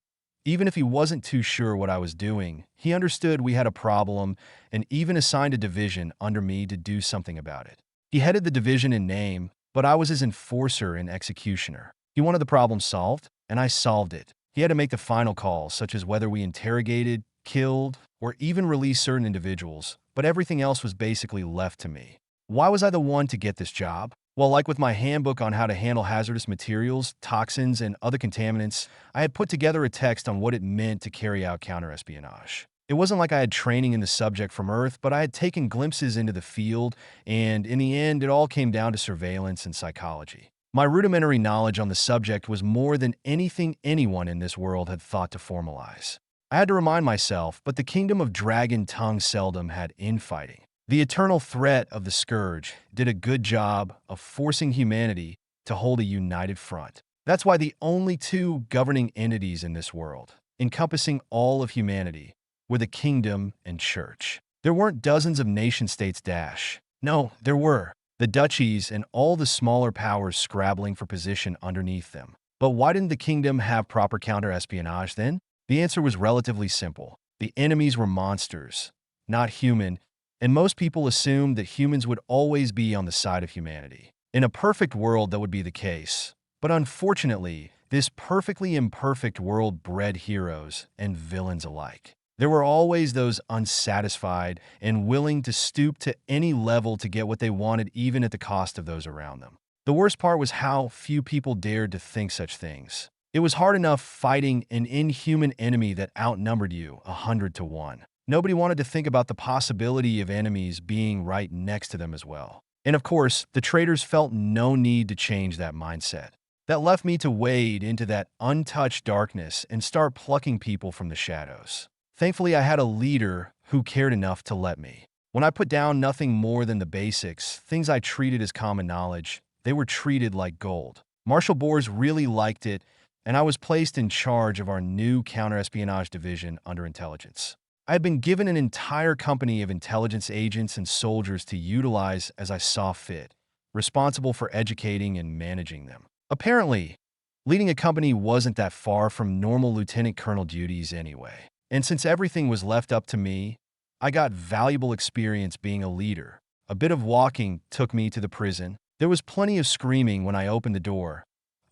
Even if he wasn't too sure what I was doing, he understood we had a problem and even assigned a division under me to do something about it. He headed the division in name, but I was his enforcer and executioner. He wanted the problem solved, and I solved it. He had to make the final calls, such as whether we interrogated, killed, or even released certain individuals, but everything else was basically left to me. Why was I the one to get this job? Well, like with my handbook on how to handle hazardous materials, toxins, and other contaminants, I had put together a text on what it meant to carry out counterespionage. It wasn't like I had training in the subject from Earth, but I had taken glimpses into the field, and in the end, it all came down to surveillance and psychology. My rudimentary knowledge on the subject was more than anything anyone in this world had thought to formalize. I had to remind myself, but the kingdom of Dragon Tongue seldom had infighting. The eternal threat of the Scourge did a good job of forcing humanity to hold a united front. That's why the only two governing entities in this world, encompassing all of humanity, were the kingdom and church. There weren't dozens of nation-states dash. No, there were. The duchies and all the smaller powers scrabbling for position underneath them. But why didn't the kingdom have proper counter-espionage then? The answer was relatively simple. The enemies were monsters, not human, and most people assumed that humans would always be on the side of humanity. In a perfect world, that would be the case. But unfortunately, this perfectly imperfect world bred heroes and villains alike. There were always those unsatisfied and willing to stoop to any level to get what they wanted, even at the cost of those around them. The worst part was how few people dared to think such things. It was hard enough fighting an inhuman enemy that outnumbered you 100 to 1. Nobody wanted to think about the possibility of enemies being right next to them as well. And of course, the traitors felt no need to change that mindset. That left me to wade into that untouched darkness and start plucking people from the shadows. Thankfully, I had a leader who cared enough to let me. When I put down nothing more than the basics, things I treated as common knowledge, they were treated like gold. Marshal Bors really liked it, and I was placed in charge of our new counterespionage division under intelligence. I had been given an entire company of intelligence agents and soldiers to utilize as I saw fit, responsible for educating and managing them. Apparently, leading a company wasn't that far from normal lieutenant colonel duties anyway. And since everything was left up to me, I got valuable experience being a leader. A bit of walking took me to the prison. There was plenty of screaming when I opened the door,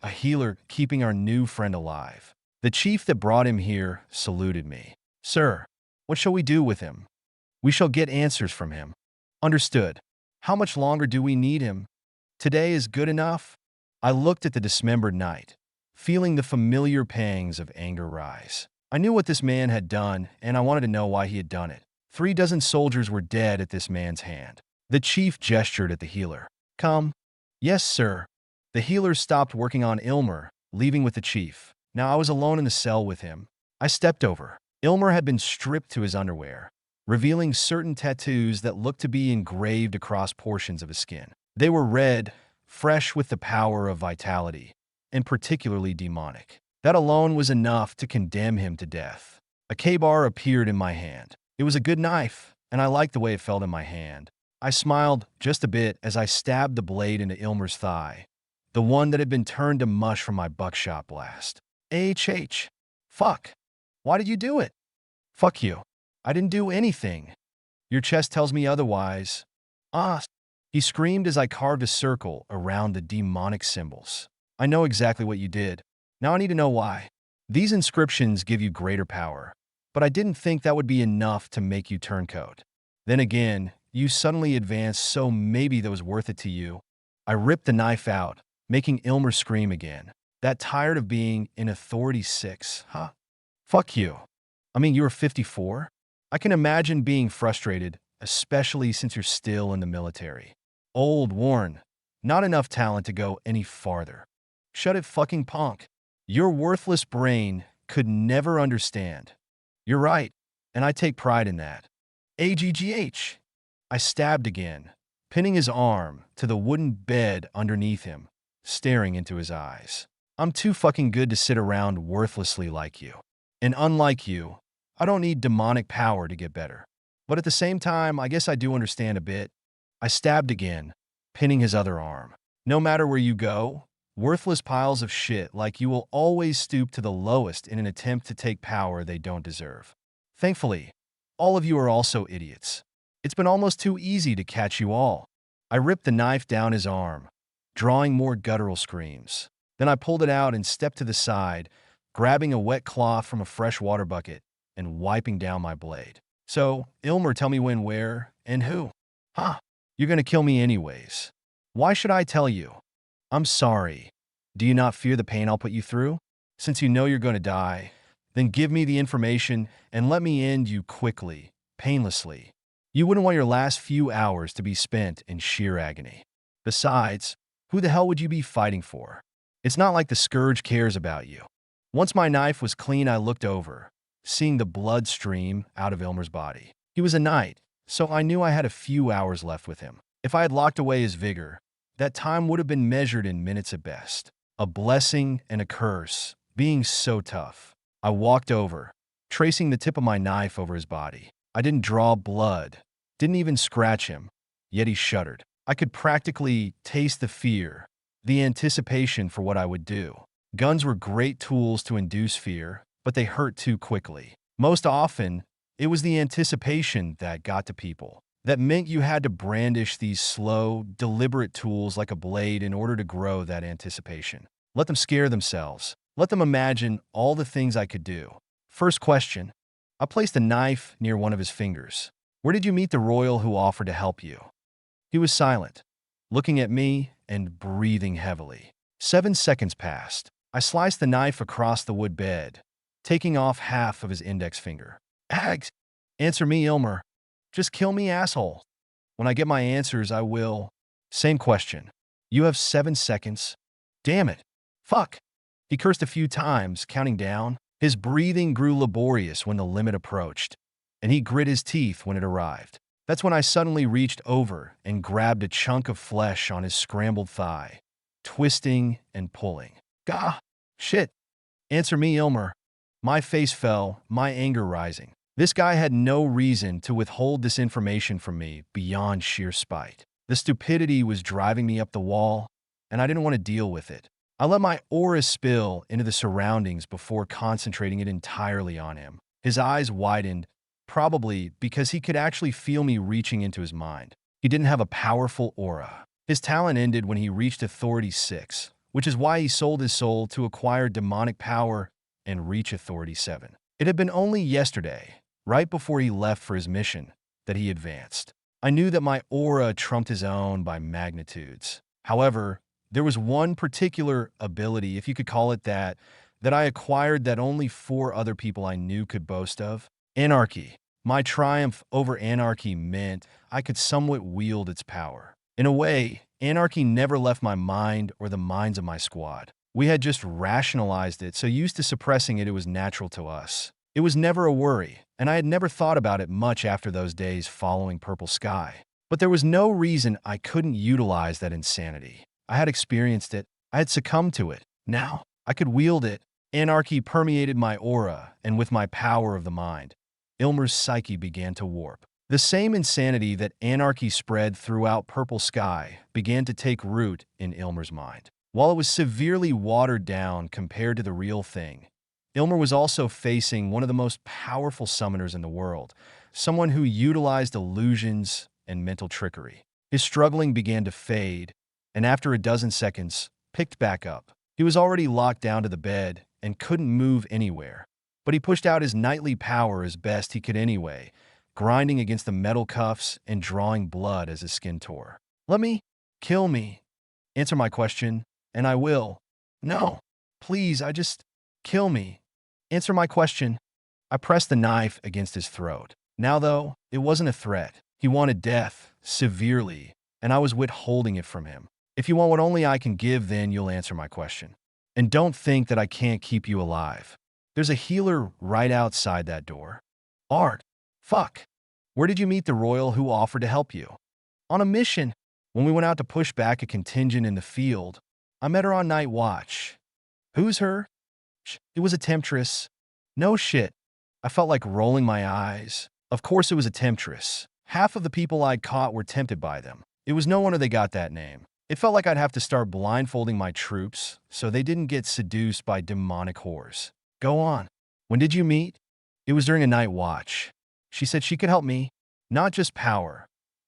a healer keeping our new friend alive. The chief that brought him here saluted me. "Sir, what shall we do with him?" "We shall get answers from him." "Understood. How much longer do we need him?" "Today is good enough." I looked at the dismembered knight, feeling the familiar pangs of anger rise. I knew what this man had done, and I wanted to know why he had done it. 3 dozen soldiers were dead at this man's hand. The chief gestured at the healer. "Come." "Yes, sir." The healer stopped working on Ilmer, leaving with the chief. Now I was alone in the cell with him. I stepped over. Ilmer had been stripped to his underwear, revealing certain tattoos that looked to be engraved across portions of his skin. They were red, fresh with the power of vitality, and particularly demonic. That alone was enough to condemn him to death. A K-bar appeared in my hand. It was a good knife, and I liked the way it felt in my hand. I smiled just a bit as I stabbed the blade into Ilmer's thigh, the one that had been turned to mush from my buckshot blast. "AHH. Fuck. Why did you do it?" "Fuck you. I didn't do anything. Your chest tells me otherwise." "Ah." He screamed as I carved a circle around the demonic symbols. "I know exactly what you did. Now I need to know why." "These inscriptions give you greater power, but I didn't think that would be enough to make you turncoat. Then again, you suddenly advanced, so maybe that was worth it to you." I ripped the knife out, making Ilmer scream again. "That tired of being in Authority 6, huh?" "Fuck you. I mean, you were 54? I can imagine being frustrated, especially since you're still in the military. Old, worn, not enough talent to go any farther. Shut it, fucking punk. Your worthless brain could never understand. You're right, and I take pride in that." "AGGH." I stabbed again, pinning his arm to the wooden bed underneath him, staring into his eyes. I'm too fucking good to sit around worthlessly like you. And unlike you, I don't need demonic power to get better. But at the same time, I guess I do understand a bit. I stabbed again, pinning his other arm. No matter where you go, worthless piles of shit like you will always stoop to the lowest in an attempt to take power they don't deserve. Thankfully, all of you are also idiots. It's been almost too easy to catch you all. I ripped the knife down his arm, drawing more guttural screams. Then I pulled it out and stepped to the side, grabbing a wet cloth from a fresh water bucket and wiping down my blade. So, Ilmer, tell me when, where, and who? Huh? You're gonna kill me anyways. Why should I tell you? I'm sorry. Do you not fear the pain I'll put you through? Since you know you're gonna die, then give me the information and let me end you quickly, painlessly. You wouldn't want your last few hours to be spent in sheer agony. Besides, who the hell would you be fighting for? It's not like the Scourge cares about you. Once my knife was clean, I looked over, seeing the blood stream out of Ilmer's body. He was a knight, so I knew I had a few hours left with him. If I had locked away his vigor, that time would have been measured in minutes at best. A blessing and a curse, being so tough. I walked over, tracing the tip of my knife over his body. I didn't draw blood, didn't even scratch him, yet he shuddered. I could practically taste the fear, the anticipation for what I would do. Guns were great tools to induce fear, but they hurt too quickly. Most often, it was the anticipation that got to people. That meant you had to brandish these slow, deliberate tools like a blade in order to grow that anticipation. Let them scare themselves. Let them imagine all the things I could do. First question. I placed a knife near one of his fingers. Where did you meet the royal who offered to help you? He was silent, looking at me and breathing heavily. 7 seconds passed. I sliced the knife across the wood bed, taking off half of his index finger. Ags! Answer me, Ilmer. Just kill me, asshole. When I get my answers, I will. Same question. You have 7 seconds. Damn it. Fuck. He cursed a few times, counting down. His breathing grew laborious when the limit approached, and he grit his teeth when it arrived. That's when I suddenly reached over and grabbed a chunk of flesh on his scrambled thigh, twisting and pulling. Gah! Shit. Answer me, Ilmer. My face fell, my anger rising. This guy had no reason to withhold this information from me beyond sheer spite. The stupidity was driving me up the wall, and I didn't want to deal with it. I let my aura spill into the surroundings before concentrating it entirely on him. His eyes widened, probably because he could actually feel me reaching into his mind. He didn't have a powerful aura. His talent ended when he reached Authority 6, which is why he sold his soul to acquire demonic power and reach Authority 7. It had been only yesterday, right before he left for his mission, that he advanced. I knew that my aura trumped his own by magnitudes. However, there was one particular ability, if you could call it that I acquired that only 4 other people I knew could boast of. Anarchy. My triumph over anarchy meant I could somewhat wield its power. In a way, anarchy never left my mind or the minds of my squad. We had just rationalized it, so used to suppressing it, it was natural to us. It was never a worry, and I had never thought about it much after those days following Purple Sky. But there was no reason I couldn't utilize that insanity. I had experienced it. I had succumbed to it. Now, I could wield it. Anarchy permeated my aura, and with my power of the mind, Ilmer's psyche began to warp. The same insanity that anarchy spread throughout Purple Sky began to take root in Ilmer's mind. While it was severely watered down compared to the real thing, Ilmer was also facing one of the most powerful summoners in the world, someone who utilized illusions and mental trickery. His struggling began to fade, and after a dozen seconds, picked back up. He was already locked down to the bed and couldn't move anywhere, but he pushed out his knightly power as best he could anyway, grinding against the metal cuffs and drawing blood as his skin tore. Let me, kill me, answer my question, and I will. No, please, kill me. Answer my question. I pressed the knife against his throat. Now, though, it wasn't a threat. He wanted death, severely, and I was withholding it from him. If you want what only I can give, then you'll answer my question. And don't think that I can't keep you alive. There's a healer right outside that door. Art. Fuck. Where did you meet the royal who offered to help you? On a mission. When we went out to push back a contingent in the field, I met her on night watch. Who's her? It was a temptress. No shit. I felt like rolling my eyes. Of course it was a temptress. Half of the people I'd caught were tempted by them. It was no wonder they got that name. It felt like I'd have to start blindfolding my troops so they didn't get seduced by demonic whores. Go on. When did you meet? It was during a night watch. She said she could help me. Not just power,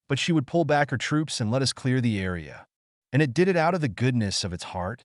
but she would pull back her troops and let us clear the area. And it did it out of the goodness of its heart.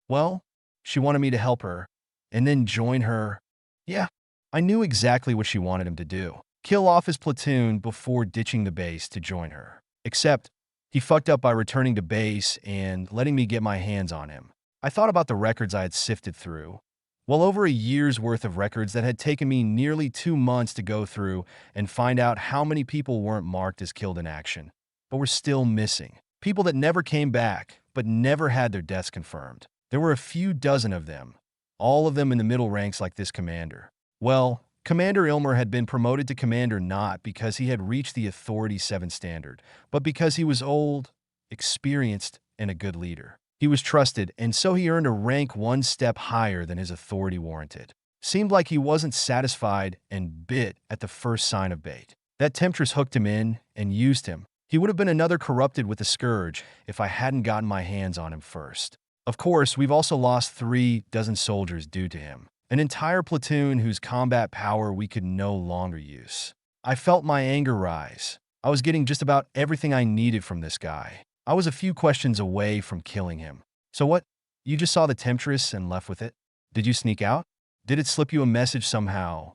Well, she wanted me to help her, and then join her. Yeah, I knew exactly what she wanted him to do. Kill off his platoon before ditching the base to join her. Except, he fucked up by returning to base and letting me get my hands on him. I thought about the records I had sifted through. Well over a year's worth of records that had taken me nearly 2 months to go through and find out how many people weren't marked as killed in action, but were still missing. People that never came back, but never had their deaths confirmed. There were a few dozen of them, all of them in the middle ranks like this commander. Well, Commander Ilmer had been promoted to commander not because he had reached the Authority 7 standard, but because he was old, experienced, and a good leader. He was trusted, and so he earned a rank 1 step higher than his authority warranted. Seemed like he wasn't satisfied and bit at the first sign of bait. That temptress hooked him in and used him. He would have been another corrupted with the scourge if I hadn't gotten my hands on him first. Of course, we've also lost 3 dozen soldiers due to him. An entire platoon whose combat power we could no longer use. I felt my anger rise. I was getting just about everything I needed from this guy. I was a few questions away from killing him. So what? You just saw the temptress and left with it? Did you sneak out? Did it slip you a message somehow?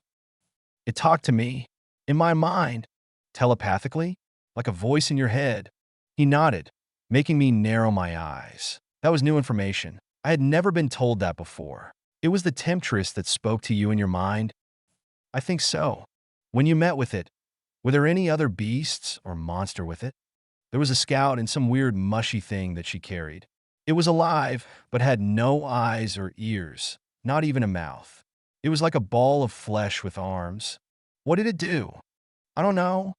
It talked to me. In my mind. Telepathically? Like a voice in your head. He nodded, making me narrow my eyes. That was new information. I had never been told that before. It was the temptress that spoke to you in your mind? I think so. When you met with it, were there any other beasts or monster with it? There was a scout and some weird mushy thing that she carried. It was alive, but had no eyes or ears, not even a mouth. It was like a ball of flesh with arms. What did it do? I don't know.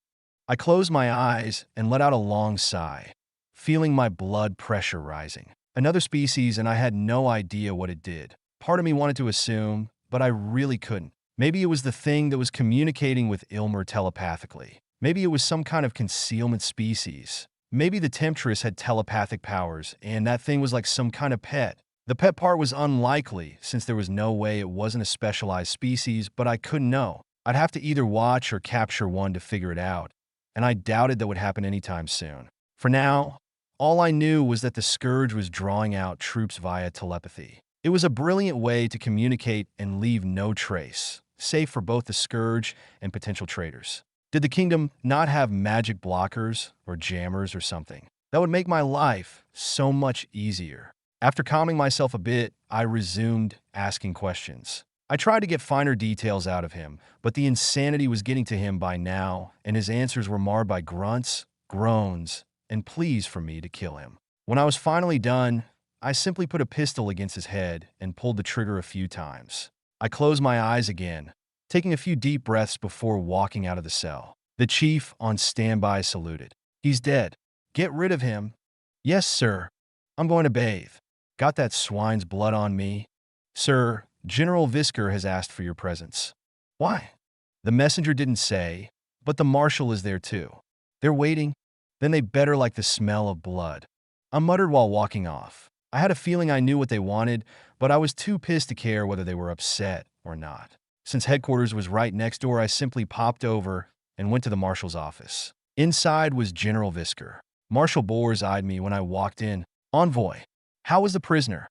I closed my eyes and let out a long sigh, feeling my blood pressure rising. Another species, and I had no idea what it did. Part of me wanted to assume, but I really couldn't. Maybe it was the thing that was communicating with Ilmer telepathically. Maybe it was some kind of concealment species. Maybe the temptress had telepathic powers, and that thing was like some kind of pet. The pet part was unlikely, since there was no way it wasn't a specialized species, but I couldn't know. I'd have to either watch or capture one to figure it out, and I doubted that would happen anytime soon. For now, all I knew was that the Scourge was drawing out troops via telepathy. It was a brilliant way to communicate and leave no trace, safe for both the Scourge and potential traitors. Did the kingdom not have magic blockers or jammers or something? That would make my life so much easier. After calming myself a bit, I resumed asking questions. I tried to get finer details out of him, but the insanity was getting to him by now, and his answers were marred by grunts, groans, and pleas for me to kill him. When I was finally done, I simply put a pistol against his head and pulled the trigger a few times. I closed my eyes again, taking a few deep breaths before walking out of the cell. The chief on standby saluted. He's dead. Get rid of him. Yes, sir. I'm going to bathe. Got that swine's blood on me. Sir, General Visker has asked for your presence. Why? The messenger didn't say, but the marshal is there too. They're waiting. Then they better like the smell of blood. I muttered while walking off. I had a feeling I knew what they wanted, but I was too pissed to care whether they were upset or not. Since headquarters was right next door, I simply popped over and went to the marshal's office. Inside was General Visker. Marshal Bors eyed me when I walked in. Envoy, how was the prisoner?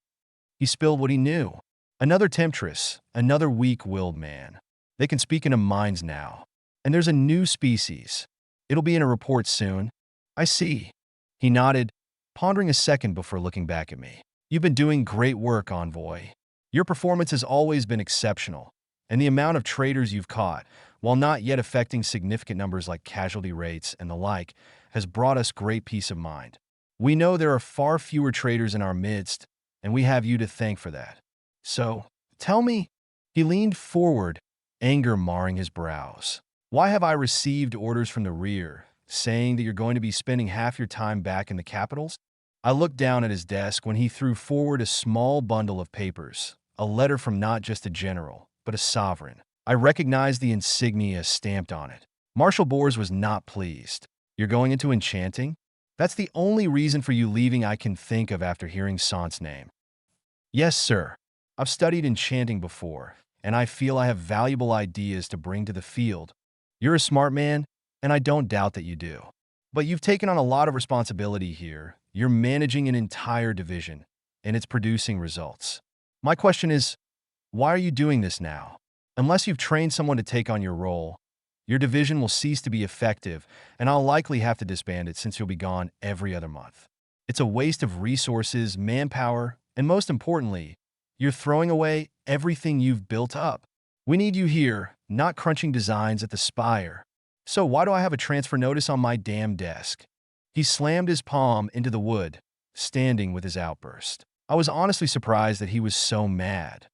He spilled what he knew. Another temptress, another weak-willed man. They can speak into minds now. And there's a new species. It'll be in a report soon. I see. He nodded, pondering a second before looking back at me. You've been doing great work, Envoy. Your performance has always been exceptional, and the amount of traitors you've caught, while not yet affecting significant numbers like casualty rates and the like, has brought us great peace of mind. We know there are far fewer traitors in our midst, and we have you to thank for that. So, tell me, he leaned forward, anger marring his brows. Why have I received orders from the rear, saying that you're going to be spending half your time back in the capitals? I looked down at his desk when he threw forward a small bundle of papers, a letter from not just a general, but a sovereign. I recognized the insignia stamped on it. Marshal Bors was not pleased. You're going into enchanting? That's the only reason for you leaving I can think of after hearing Sant's name. Yes, sir. I've studied enchanting before, and I feel I have valuable ideas to bring to the field. You're a smart man, and I don't doubt that you do. But you've taken on a lot of responsibility here. You're managing an entire division, and it's producing results. My question is, why are you doing this now? Unless you've trained someone to take on your role, your division will cease to be effective, and I'll likely have to disband it since you'll be gone every other month. It's a waste of resources, manpower, and most importantly, you're throwing away everything you've built up. We need you here, not crunching designs at the spire. So why do I have a transfer notice on my damn desk? He slammed his palm into the wood, standing with his outburst. I was honestly surprised that he was so mad.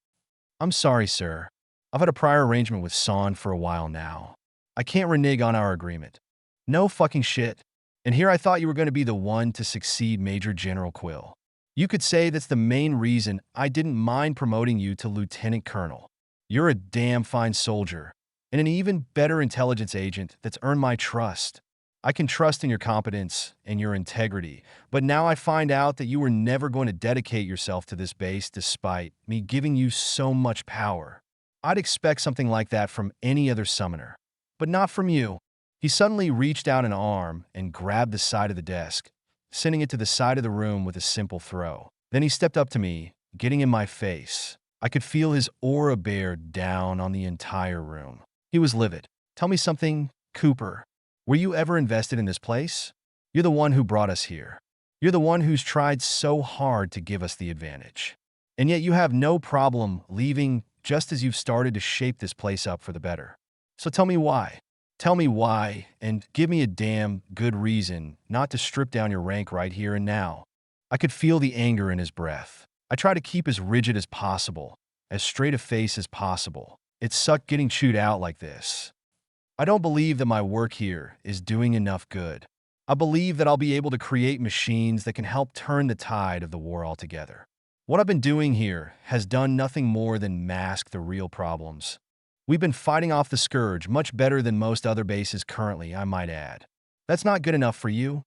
I'm sorry, sir. I've had a prior arrangement with Son for a while now. I can't renege on our agreement. No fucking shit. And here I thought you were going to be the one to succeed Major General Quill. You could say that's the main reason I didn't mind promoting you to Lieutenant Colonel. You're a damn fine soldier, and an even better intelligence agent that's earned my trust. I can trust in your competence and your integrity, but now I find out that you were never going to dedicate yourself to this base despite me giving you so much power. I'd expect something like that from any other summoner, but not from you. He suddenly reached out an arm and grabbed the side of the desk, sending it to the side of the room with a simple throw. Then he stepped up to me, getting in my face. I could feel his aura bear down on the entire room. He was livid. Tell me something, Cooper. Were you ever invested in this place? You're the one who brought us here. You're the one who's tried so hard to give us the advantage. And yet you have no problem leaving just as you've started to shape this place up for the better. So tell me why. Tell me why, and give me a damn good reason not to strip down your rank right here and now. I could feel the anger in his breath. I try to keep as rigid as possible, as straight a face as possible. It sucked getting chewed out like this. I don't believe that my work here is doing enough good. I believe that I'll be able to create machines that can help turn the tide of the war altogether. What I've been doing here has done nothing more than mask the real problems. We've been fighting off the scourge much better than most other bases currently, I might add. That's not good enough for you?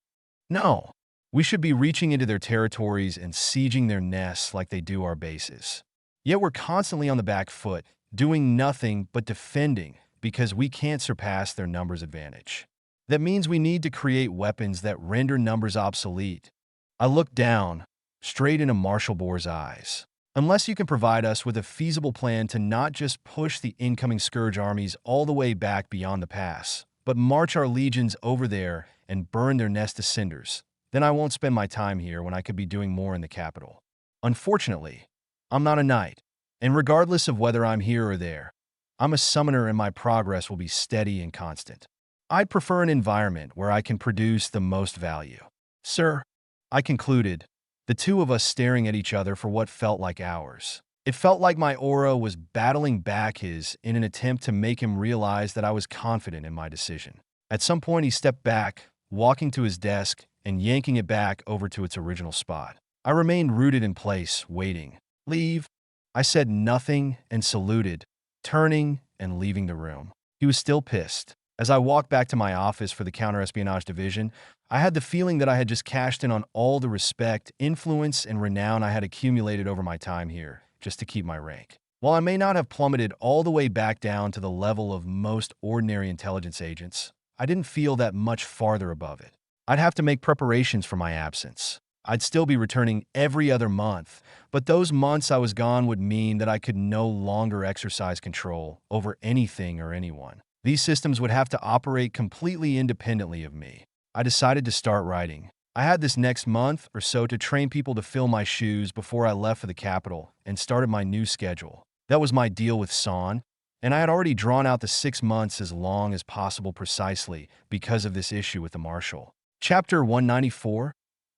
No. We should be reaching into their territories and sieging their nests like they do our bases. Yet we're constantly on the back foot, doing nothing but defending because we can't surpass their numbers advantage. That means we need to create weapons that render numbers obsolete. I looked down, straight into Marshal Bohr's eyes. Unless you can provide us with a feasible plan to not just push the incoming Scourge armies all the way back beyond the pass, but march our legions over there and burn their nest to cinders, then I won't spend my time here when I could be doing more in the capital. Unfortunately, I'm not a knight, and regardless of whether I'm here or there, I'm a summoner and my progress will be steady and constant. I'd prefer an environment where I can produce the most value. Sir, I concluded, the two of us staring at each other for what felt like hours. It felt like my aura was battling back his in an attempt to make him realize that I was confident in my decision. At some point, he stepped back, walking to his desk and yanking it back over to its original spot. I remained rooted in place, waiting. Leave. I said nothing and saluted, turning and leaving the room. He was still pissed. As I walked back to my office for the counter-espionage division, I had the feeling that I had just cashed in on all the respect, influence, and renown I had accumulated over my time here, just to keep my rank. While I may not have plummeted all the way back down to the level of most ordinary intelligence agents, I didn't feel that much farther above it. I'd have to make preparations for my absence. I'd still be returning every other month, but those months I was gone would mean that I could no longer exercise control over anything or anyone. These systems would have to operate completely independently of me. I decided to start writing. I had this next month or so to train people to fill my shoes before I left for the capital and started my new schedule. That was my deal with Son, and I had already drawn out the 6 months as long as possible precisely because of this issue with the Marshal. Chapter 194,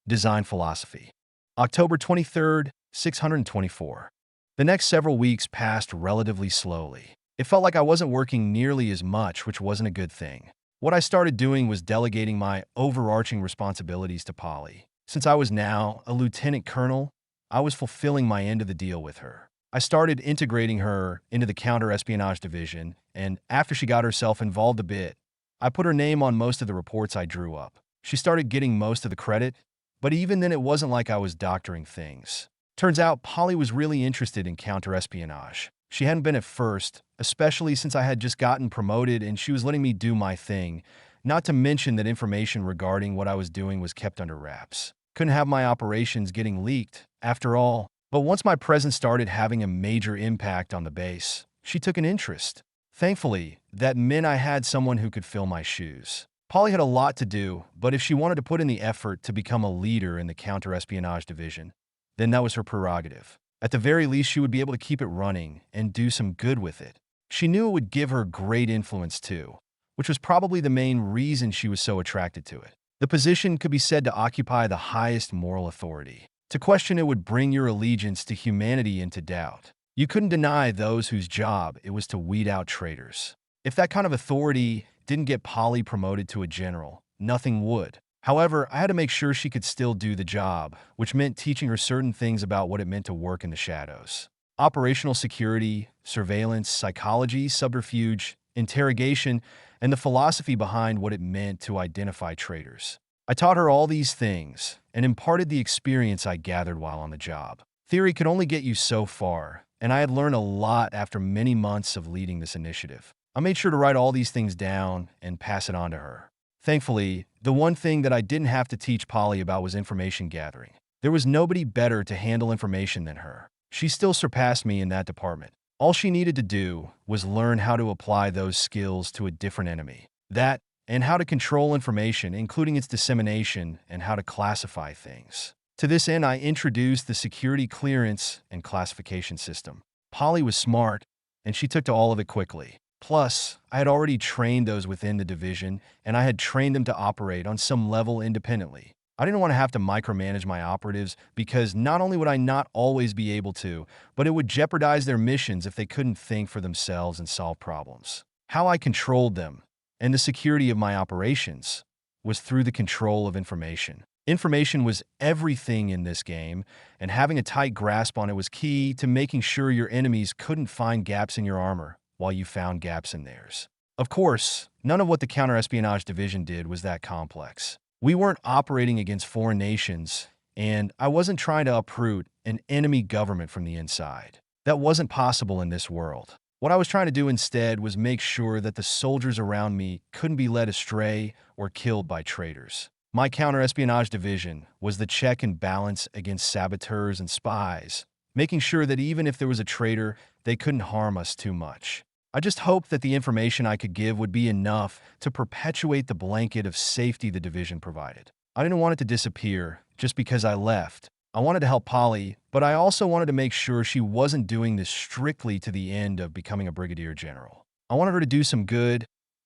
Design Philosophy. October 23rd, 624. The next several weeks passed relatively slowly. It felt like I wasn't working nearly as much, which wasn't a good thing. What I started doing was delegating my overarching responsibilities to Polly. Since I was now a lieutenant colonel, I was fulfilling my end of the deal with her. I started integrating her into the counter-espionage division, and after she got herself involved a bit, I put her name on most of the reports I drew up. She started getting most of the credit, but even then it wasn't like I was doctoring things. Turns out Polly was really interested in counter-espionage. She hadn't been at first, especially since I had just gotten promoted and she was letting me do my thing, not to mention that information regarding what I was doing was kept under wraps. Couldn't have my operations getting leaked, after all. But once my presence started having a major impact on the base, she took an interest. Thankfully, that meant I had someone who could fill my shoes. Polly had a lot to do, but if she wanted to put in the effort to become a leader in the counter-espionage division, then that was her prerogative. At the very least, she would be able to keep it running and do some good with it. She knew it would give her great influence too, which was probably the main reason she was so attracted to it. The position could be said to occupy the highest moral authority. To question it would bring your allegiance to humanity into doubt. You couldn't deny those whose job it was to weed out traitors. If that kind of authority didn't get Polly promoted to a general, nothing would. However, I had to make sure she could still do the job, which meant teaching her certain things about what it meant to work in the shadows. Operational security, surveillance, psychology, subterfuge, interrogation, and the philosophy behind what it meant to identify traitors. I taught her all these things and imparted the experience I gathered while on the job. Theory could only get you so far, and I had learned a lot after many months of leading this initiative. I made sure to write all these things down and pass it on to her. Thankfully, the one thing that I didn't have to teach Polly about was information gathering. There was nobody better to handle information than her. She still surpassed me in that department. All she needed to do was learn how to apply those skills to a different enemy. That, and how to control information, including its dissemination, and how to classify things. To this end, I introduced the security clearance and classification system. Polly was smart, and she took to all of it quickly. Plus, I had already trained those within the division, and I had trained them to operate on some level independently. I didn't want to have to micromanage my operatives because not only would I not always be able to, but it would jeopardize their missions if they couldn't think for themselves and solve problems. How I controlled them, and the security of my operations, was through the control of information. Information was everything in this game, and having a tight grasp on it was key to making sure your enemies couldn't find gaps in your armor while you found gaps in theirs. Of course, none of what the counter-espionage division did was that complex. We weren't operating against foreign nations, and I wasn't trying to uproot an enemy government from the inside. That wasn't possible in this world. What I was trying to do instead was make sure that the soldiers around me couldn't be led astray or killed by traitors. My counter-espionage division was the check and balance against saboteurs and spies, making sure that even if there was a traitor, they couldn't harm us too much. I just hoped that the information I could give would be enough to perpetuate the blanket of safety the division provided. I didn't want it to disappear just because I left. I wanted to help Polly, but I also wanted to make sure she wasn't doing this strictly to the end of becoming a brigadier general. I wanted her to do some good,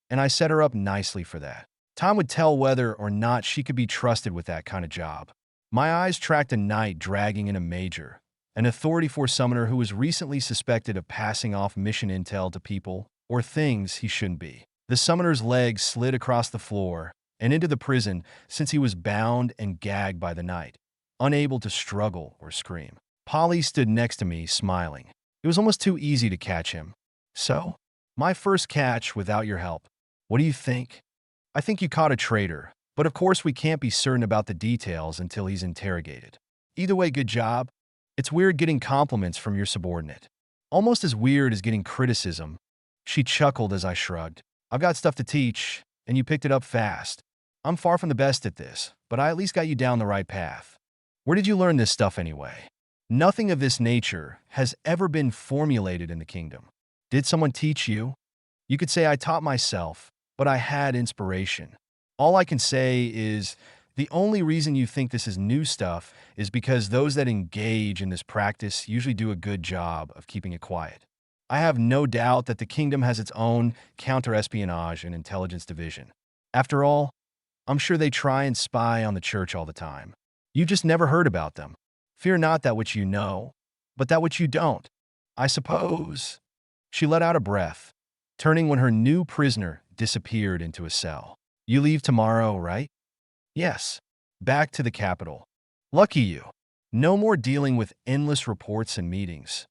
and I set her up nicely for that. Time would tell whether or not she could be trusted with that kind of job. My eyes tracked a knight dragging in a major, an Authority 4 summoner who was recently suspected of passing off mission intel to people or things he shouldn't be. The summoner's legs slid across the floor and into the prison since he was bound and gagged by the knight, unable to struggle or scream. Polly stood next to me, smiling. It was almost too easy to catch him. So, my first catch without your help. What do you think? I think you caught a traitor, but of course we can't be certain about the details until he's interrogated. Either way, good job. It's weird getting compliments from your subordinate. Almost as weird as getting criticism. She chuckled as I shrugged. I've got stuff to teach, and you picked it up fast. I'm far from the best at this, but I at least got you down the right path. Where did you learn this stuff anyway? Nothing of this nature has ever been formulated in the kingdom. Did someone teach you? You could say I taught myself, but I had inspiration. All I can say is the only reason you think this is new stuff is because those that engage in this practice usually do a good job of keeping it quiet. I have no doubt that the kingdom has its own counter-espionage and intelligence division. After all, I'm sure they try and spy on the church all the time. You just never heard about them. Fear not that which you know, but that which you don't. I suppose. She let out a breath, turning when her new prisoner disappeared into a cell. You leave tomorrow, right? Yes. Back to the capital. Lucky you. No more dealing with endless reports and meetings.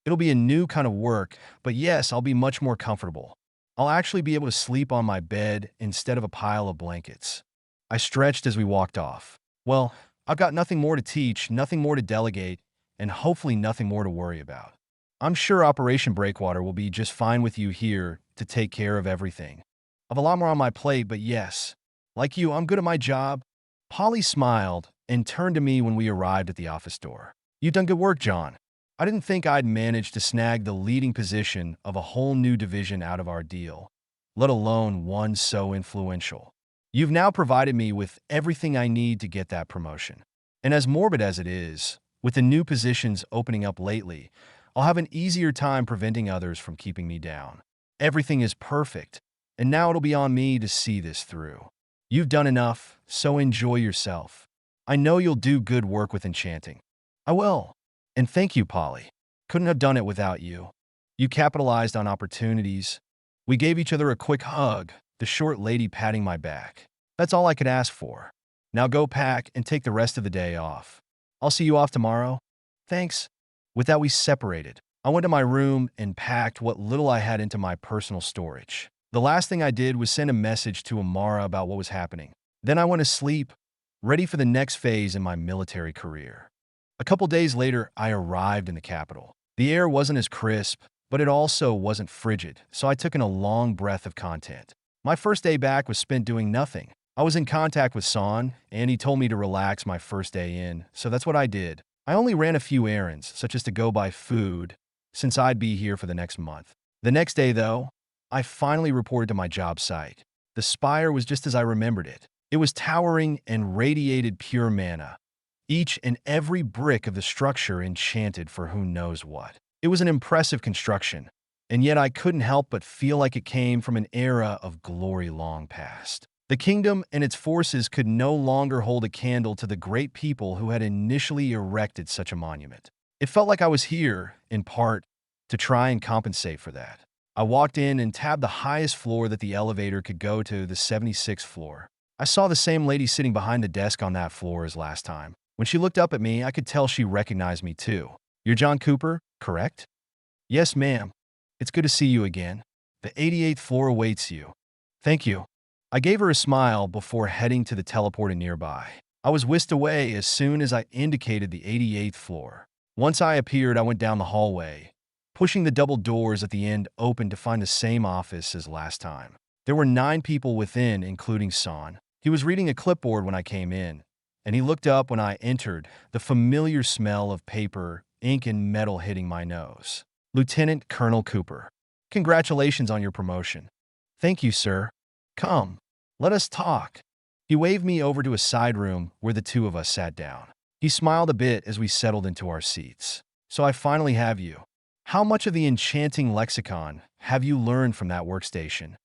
It'll be a new kind of work, but yes, I'll be much more comfortable. I'll actually be able to sleep on my bed instead of a pile of blankets. I stretched as we walked off. Well, I've got nothing more to teach, nothing more to delegate, and hopefully nothing more to worry about. I'm sure Operation Breakwater will be just fine with you here to take care of everything. I've a lot more on my plate, but yes, like you, I'm good at my job. Polly smiled and turned to me when we arrived at the office door. You've done good work, John. I didn't think I'd manage to snag the leading position of a whole new division out of our deal, let alone one so influential. You've now provided me with everything I need to get that promotion. And as morbid as it is, with the new positions opening up lately, I'll have an easier time preventing others from keeping me down. Everything is perfect, and now it'll be on me to see this through. You've done enough, so enjoy yourself. I know you'll do good work with enchanting. I will. And thank you, Polly. Couldn't have done it without you. You capitalized on opportunities. We gave each other a quick hug, the short lady patting my back. That's all I could ask for. Now go pack and take the rest of the day off. I'll see you off tomorrow. Thanks. With that, we separated. I went to my room and packed what little I had into my personal storage. The last thing I did was send a message to Amara about what was happening. Then I went to sleep, ready for the next phase in my military career. A couple days later, I arrived in the capital. The air wasn't as crisp, but it also wasn't frigid, so I took in a long breath of content. My first day back was spent doing nothing. I was in contact with San, and he told me to relax my first day in, so that's what I did. I only ran a few errands, such as to go buy food, since I'd be here for the next month. The next day, though, I finally reported to my job site. The spire was just as I remembered it. It was towering and radiated pure mana, each and every brick of the structure enchanted for who knows what. It was an impressive construction, and yet I couldn't help but feel like it came from an era of glory long past. The kingdom and its forces could no longer hold a candle to the great people who had initially erected such a monument. It felt like I was here, in part, to try and compensate for that. I walked in and tabbed the highest floor that the elevator could go to, the 76th floor. I saw the same lady sitting behind the desk on that floor as last time. When she looked up at me, I could tell she recognized me too. You're John Cooper, correct? Yes, ma'am. It's good to see you again. The 88th floor awaits you. Thank you. I gave her a smile before heading to the teleporter nearby. I was whisked away as soon as I indicated the 88th floor. Once I appeared, I went down the hallway, pushing the double doors at the end open to find the same office as last time. There were 9 people within, including San. He was reading a clipboard when I came in, and he looked up when I entered, the familiar smell of paper, ink, and metal hitting my nose. Lieutenant Colonel Cooper, congratulations on your promotion. Thank you, sir. Come, let us talk. He waved me over to a side room where the two of us sat down. He smiled a bit as we settled into our seats. So I finally have you. How much of the enchanting lexicon have you learned from that workstation?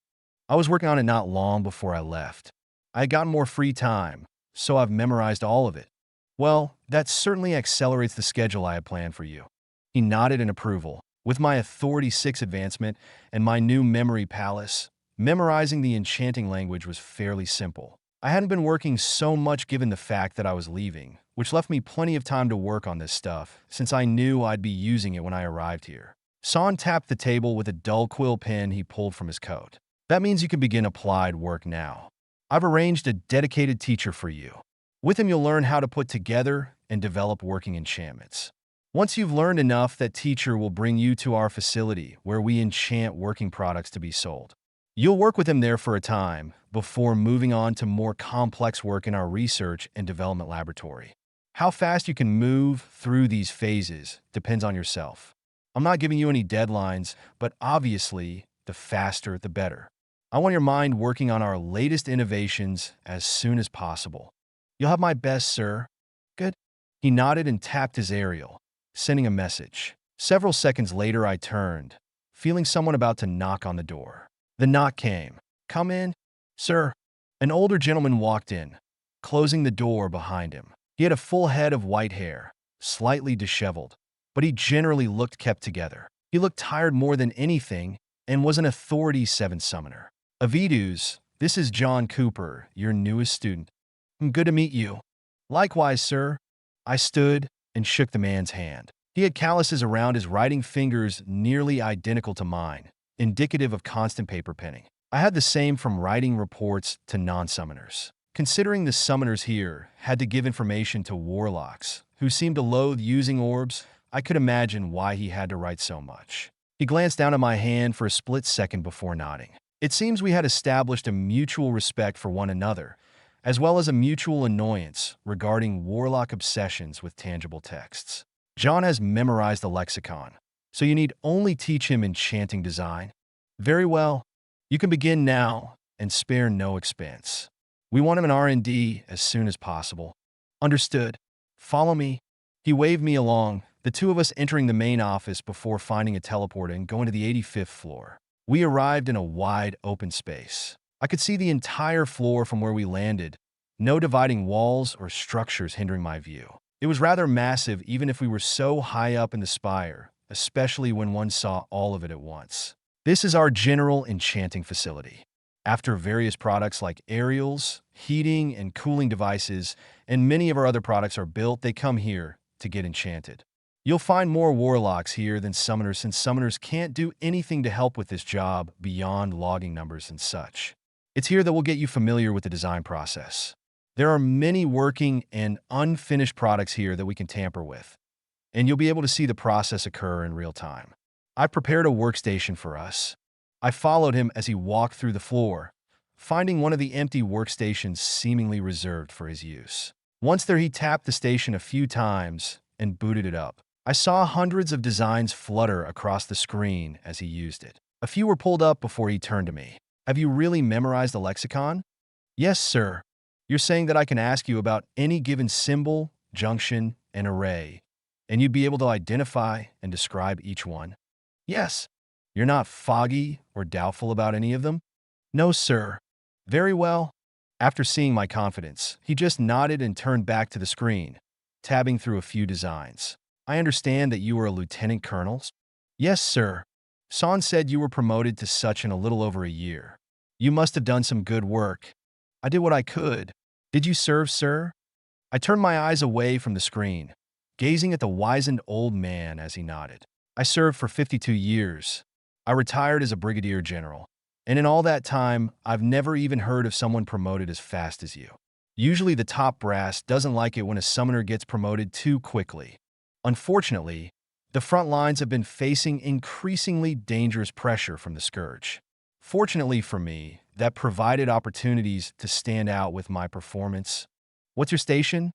I was working on it not long before I left. I had gotten more free time, so I've memorized all of it. Well, that certainly accelerates the schedule I had planned for you. He nodded in approval. With my Authority 6 advancement and my new memory palace, memorizing the enchanting language was fairly simple. I hadn't been working so much given the fact that I was leaving, which left me plenty of time to work on this stuff, since I knew I'd be using it when I arrived here. San tapped the table with a dull quill pen he pulled from his coat. That means you can begin applied work now. I've arranged a dedicated teacher for you. With him, you'll learn how to put together and develop working enchantments. Once you've learned enough, that teacher will bring you to our facility where we enchant working products to be sold. You'll work with him there for a time before moving on to more complex work in our research and development laboratory. How fast you can move through these phases depends on yourself. I'm not giving you any deadlines, but obviously, the faster the better. I want your mind working on our latest innovations as soon as possible. You'll have my best, sir. Good. He nodded and tapped his aerial, sending a message. Several seconds later, I turned, feeling someone about to knock on the door. The knock came. Come in, sir. An older gentleman walked in, closing the door behind him. He had a full head of white hair, slightly disheveled, but he generally looked kept together. He looked tired more than anything and was an Authority 7 summoner. Avidus, this is John Cooper, your newest student. Good to meet you. Likewise, sir. I stood and shook the man's hand. He had calluses around his writing fingers nearly identical to mine, indicative of constant paper penning. I had the same from writing reports to non-summoners. Considering the summoners here had to give information to warlocks, who seemed to loathe using orbs, I could imagine why he had to write so much. He glanced down at my hand for a split second before nodding. It seems we had established a mutual respect for one another, as well as a mutual annoyance regarding warlock obsessions with tangible texts. John has memorized the lexicon, so you need only teach him enchanting design. Very well, you can begin now and spare no expense. We want him in R&D as soon as possible. Understood. Follow me. He waved me along, the two of us entering the main office before finding a teleporter and going to the 85th floor. We arrived in a wide, open space. I could see the entire floor from where we landed, no dividing walls or structures hindering my view. It was rather massive even if we were so high up in the spire, especially when one saw all of it at once. This is our general enchanting facility. After various products like aerials, heating and cooling devices, and many of our other products are built, they come here to get enchanted. You'll find more warlocks here than summoners since summoners can't do anything to help with this job beyond logging numbers and such. It's here that we'll get you familiar with the design process. There are many working and unfinished products here that we can tamper with, and you'll be able to see the process occur in real time. I prepared a workstation for us. I followed him as he walked through the floor, finding one of the empty workstations seemingly reserved for his use. Once there, he tapped the station a few times and booted it up. I saw hundreds of designs flutter across the screen as he used it. A few were pulled up before he turned to me. Have you really memorized the lexicon? Yes, sir. You're saying that I can ask you about any given symbol, junction, and array, and you'd be able to identify and describe each one? Yes. You're not foggy or doubtful about any of them? No, sir. Very well. After seeing my confidence, he just nodded and turned back to the screen, tabbing through a few designs. I understand that you are a lieutenant colonel? Yes, sir. San said you were promoted to such in a little over a year. You must have done some good work. I did what I could. Did you serve, sir? I turned my eyes away from the screen, gazing at the wizened old man as he nodded. I served for 52 years. I retired as a brigadier general, and in all that time, I've never even heard of someone promoted as fast as you. Usually the top brass doesn't like it when a summoner gets promoted too quickly. Unfortunately, the front lines have been facing increasingly dangerous pressure from the Scourge. Fortunately for me, that provided opportunities to stand out with my performance. What's your station?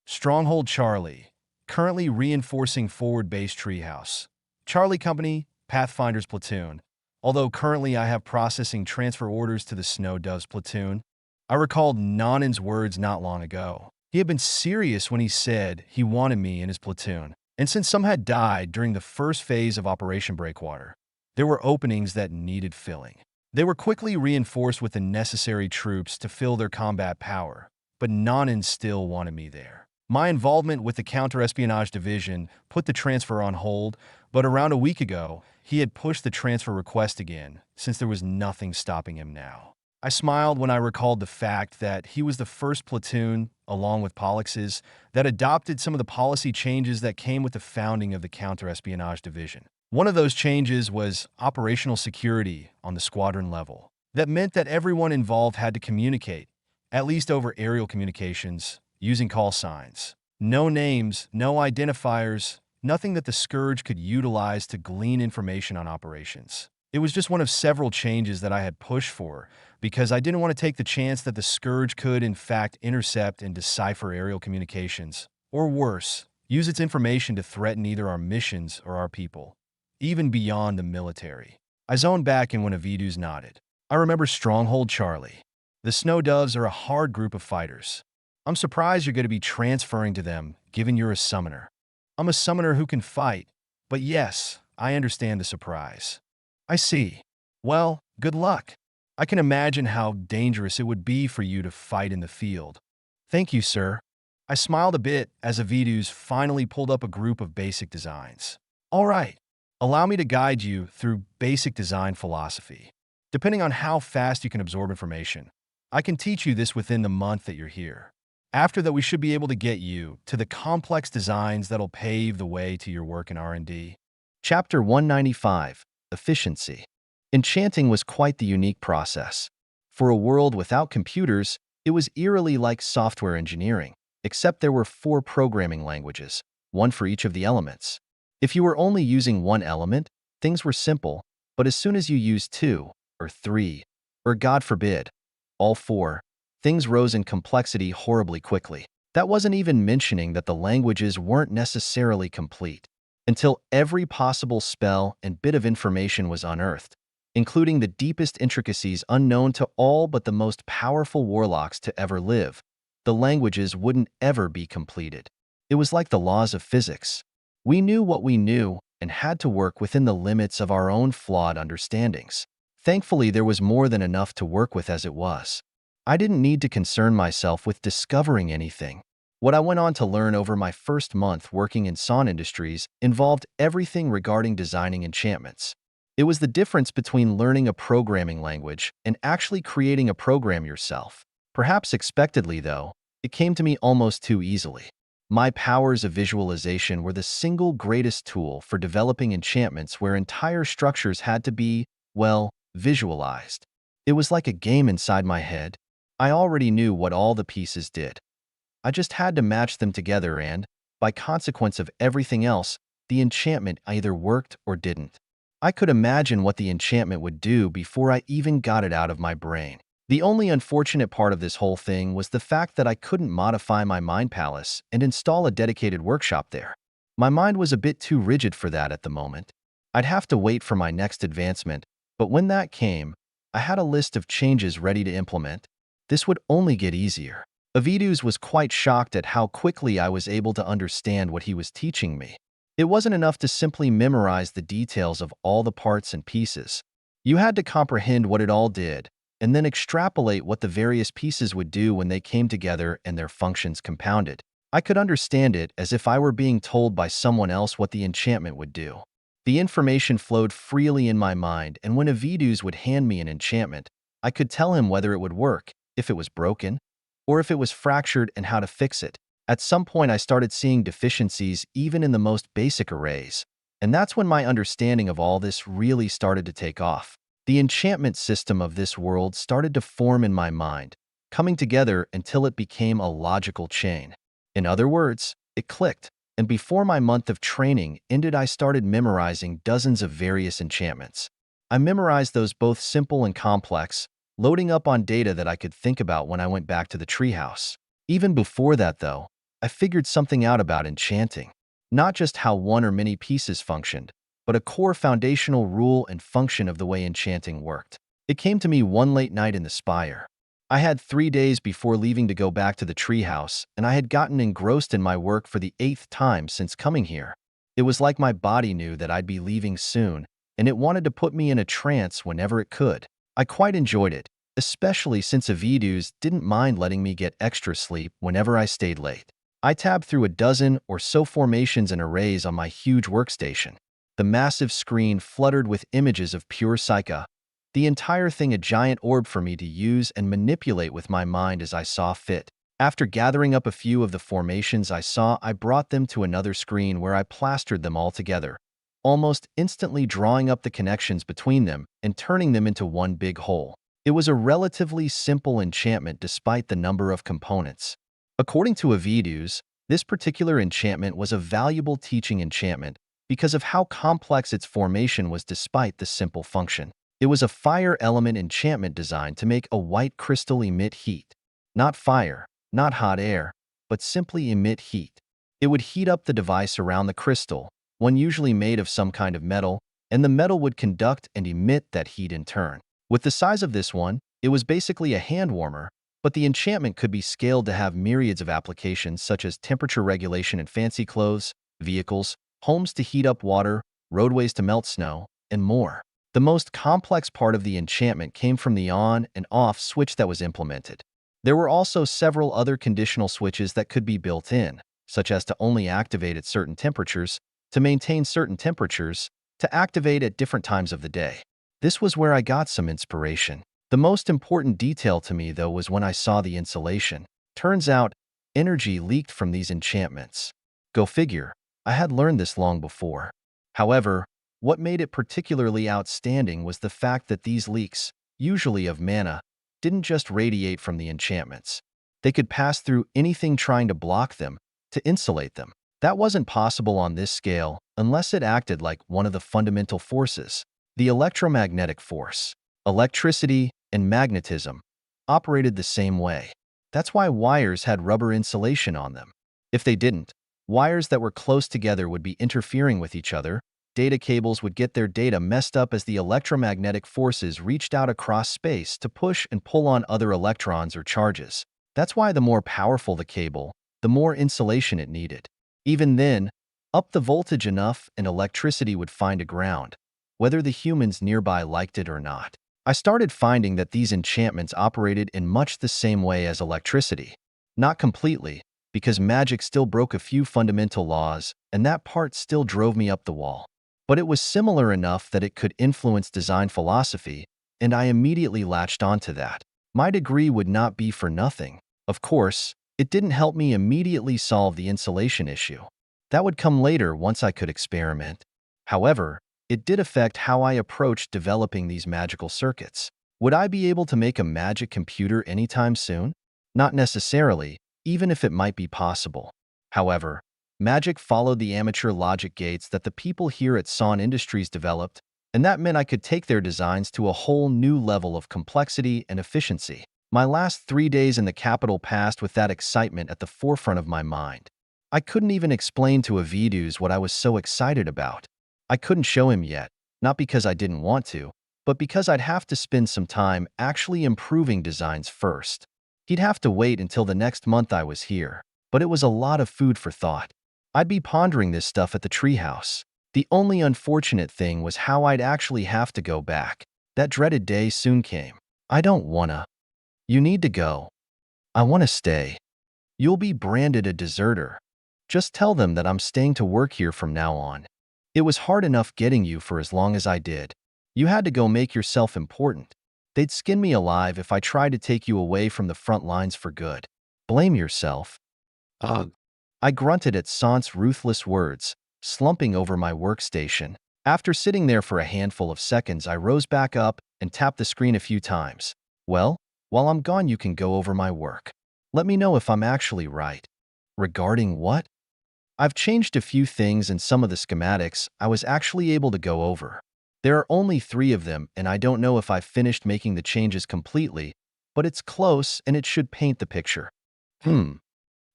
Stronghold Charlie, currently reinforcing forward base Treehouse. Charlie Company, Pathfinder's platoon, although currently I have processing transfer orders to the Snow Doves platoon. I recalled Nonin's words not long ago. He had been serious when he said he wanted me in his platoon, and since some had died during the first phase of Operation Breakwater, there were openings that needed filling. They were quickly reinforced with the necessary troops to fill their combat power, but Nonin still wanted me there. My involvement with the Counter-Espionage Division put the transfer on hold, but around a week ago, he had pushed the transfer request again, since there was nothing stopping him now. I smiled when I recalled the fact that he was the first platoon, along with Pollix's, that adopted some of the policy changes that came with the founding of the Counter-Espionage Division. One of those changes was operational security on the squadron level. That meant that everyone involved had to communicate, at least over aerial communications, using call signs. No names, no identifiers, nothing that the Scourge could utilize to glean information on operations. It was just one of several changes that I had pushed for, because I didn't want to take the chance that the Scourge could, in fact, intercept and decipher aerial communications, or worse, use its information to threaten either our missions or our people, even beyond the military. I zoned back and when Avidus nodded. I remember Stronghold Charlie. The Snow Doves are a hard group of fighters. I'm surprised you're going to be transferring to them, given you're a summoner. I'm a summoner who can fight, but yes, I understand the surprise. I see. Well, good luck. I can imagine how dangerous it would be for you to fight in the field. Thank you, sir. I smiled a bit as Avidus finally pulled up a group of basic designs. All right. Allow me to guide you through basic design philosophy. Depending on how fast you can absorb information, I can teach you this within the month that you're here. After that, we should be able to get you to the complex designs that'll pave the way to your work in R&D. Chapter 195, Efficiency. Enchanting was quite the unique process. For a world without computers, it was eerily like software engineering, except there were 4 programming languages, one for each of the elements. If you were only using one element, things were simple, but as soon as you used 2, or 3, or God forbid, all 4, things rose in complexity horribly quickly. That wasn't even mentioning that the languages weren't necessarily complete until every possible spell and bit of information was unearthed, including the deepest intricacies unknown to all but the most powerful warlocks to ever live. The languages wouldn't ever be completed. It was like the laws of physics. We knew what we knew and had to work within the limits of our own flawed understandings. Thankfully, there was more than enough to work with as it was. I didn't need to concern myself with discovering anything. What I went on to learn over my first month working in Son Industries involved everything regarding designing enchantments. It was the difference between learning a programming language and actually creating a program yourself. Perhaps expectedly, though, it came to me almost too easily. My powers of visualization were the single greatest tool for developing enchantments where entire structures had to be, well, visualized. It was like a game inside my head. I already knew what all the pieces did. I just had to match them together and, by consequence of everything else, the enchantment either worked or didn't. I could imagine what the enchantment would do before I even got it out of my brain. The only unfortunate part of this whole thing was the fact that I couldn't modify my mind palace and install a dedicated workshop there. My mind was a bit too rigid for that at the moment. I'd have to wait for my next advancement, but when that came, I had a list of changes ready to implement. This would only get easier. Avidus was quite shocked at how quickly I was able to understand what he was teaching me. It wasn't enough to simply memorize the details of all the parts and pieces. You had to comprehend what it all did, and then extrapolate what the various pieces would do when they came together and their functions compounded. I could understand it as if I were being told by someone else what the enchantment would do. The information flowed freely in my mind, and when Avidus would hand me an enchantment, I could tell him whether it would work, if it was broken, or if it was fractured and how to fix it. At some point, I started seeing deficiencies even in the most basic arrays, and that's when my understanding of all this really started to take off. The enchantment system of this world started to form in my mind, coming together until it became a logical chain. In other words, it clicked, and before my month of training ended, I started memorizing dozens of various enchantments. I memorized those both simple and complex, loading up on data that I could think about when I went back to the treehouse. Even before that, though, I figured something out about enchanting. Not just how one or many pieces functioned, but a core foundational rule and function of the way enchanting worked. It came to me one late night in the spire. I had 3 days before leaving to go back to the treehouse, and I had gotten engrossed in my work for the 8th time since coming here. It was like my body knew that I'd be leaving soon, and it wanted to put me in a trance whenever it could. I quite enjoyed it, especially since Avidus didn't mind letting me get extra sleep whenever I stayed late. I tabbed through a dozen or so formations and arrays on my huge workstation. The massive screen fluttered with images of pure Psycha, the entire thing a giant orb for me to use and manipulate with my mind as I saw fit. After gathering up a few of the formations I saw, I brought them to another screen where I plastered them all together, almost instantly drawing up the connections between them and turning them into one big whole. It was a relatively simple enchantment despite the number of components. According to Avidus, this particular enchantment was a valuable teaching enchantment because of how complex its formation was despite the simple function. It was a fire element enchantment designed to make a white crystal emit heat. Not fire, not hot air, but simply emit heat. It would heat up the device around the crystal, one usually made of some kind of metal, and the metal would conduct and emit that heat in turn. With the size of this one, it was basically a hand warmer, but the enchantment could be scaled to have myriads of applications such as temperature regulation in fancy clothes, vehicles, homes to heat up water, roadways to melt snow, and more. The most complex part of the enchantment came from the on and off switch that was implemented. There were also several other conditional switches that could be built in, such as to only activate at certain temperatures, to maintain certain temperatures, to activate at different times of the day. This was where I got some inspiration. The most important detail to me, though, was when I saw the insulation. Turns out, Energy leaked from these enchantments. Go figure, I had learned this long before. However, what made it particularly outstanding was the fact that these leaks, usually of mana, didn't just radiate from the enchantments. They could pass through anything trying to block them, to insulate them. That wasn't possible on this scale unless it acted like one of the fundamental forces, the electromagnetic force. Electricity and magnetism operated the same way. That's why wires had rubber insulation on them. If they didn't, wires that were close together would be interfering with each other. Data cables would get their data messed up as the electromagnetic forces reached out across space to push and pull on other electrons or charges. That's why the more powerful the cable, the more insulation it needed. Even then, up the voltage enough and electricity would find a ground, whether the humans nearby liked it or not. I started finding that these enchantments operated in much the same way as electricity. Not completely, because magic still broke a few fundamental laws, and that part still drove me up the wall. But it was similar enough that it could influence design philosophy, and I immediately latched onto that. My degree would not be for nothing. Of course, it didn't help me immediately solve the insulation issue. That would come later once I could experiment. However, it did affect how I approached developing these magical circuits. Would I be able to make a magic computer anytime soon? Not necessarily, even if it might be possible. However, magic followed the amateur logic gates that the people here at Son Industries developed, and that meant I could take their designs to a whole new level of complexity and efficiency. My last 3 days in the capital passed with that excitement at the forefront of my mind. I couldn't even explain to Avidus what I was so excited about. I couldn't show him yet, not because I didn't want to, but because I'd have to spend some time actually improving designs first. He'd have to wait until the next month I was here, but it was a lot of food for thought. I'd be pondering this stuff at the treehouse. The only unfortunate thing was how I'd actually have to go back. That dreaded day soon came. I don't wanna. You need to go. I wanna stay. You'll be branded a deserter. Just tell them that I'm staying to work here from now on. It was hard enough getting you for as long as I did. You had to go make yourself important. They'd skin me alive if I tried to take you away from the front lines for good. Blame yourself. Ugh. I grunted at Sant's ruthless words, slumping over my workstation. After sitting there for a handful of seconds, I rose back up and tapped the screen a few times. Well, while I'm gone, you can go over my work. Let me know if I'm actually right. Regarding what? I've changed a few things and some of the schematics I was actually able to go over. There are only 3 of them, and I don't know if I've finished making the changes completely, but it's close and it should paint the picture.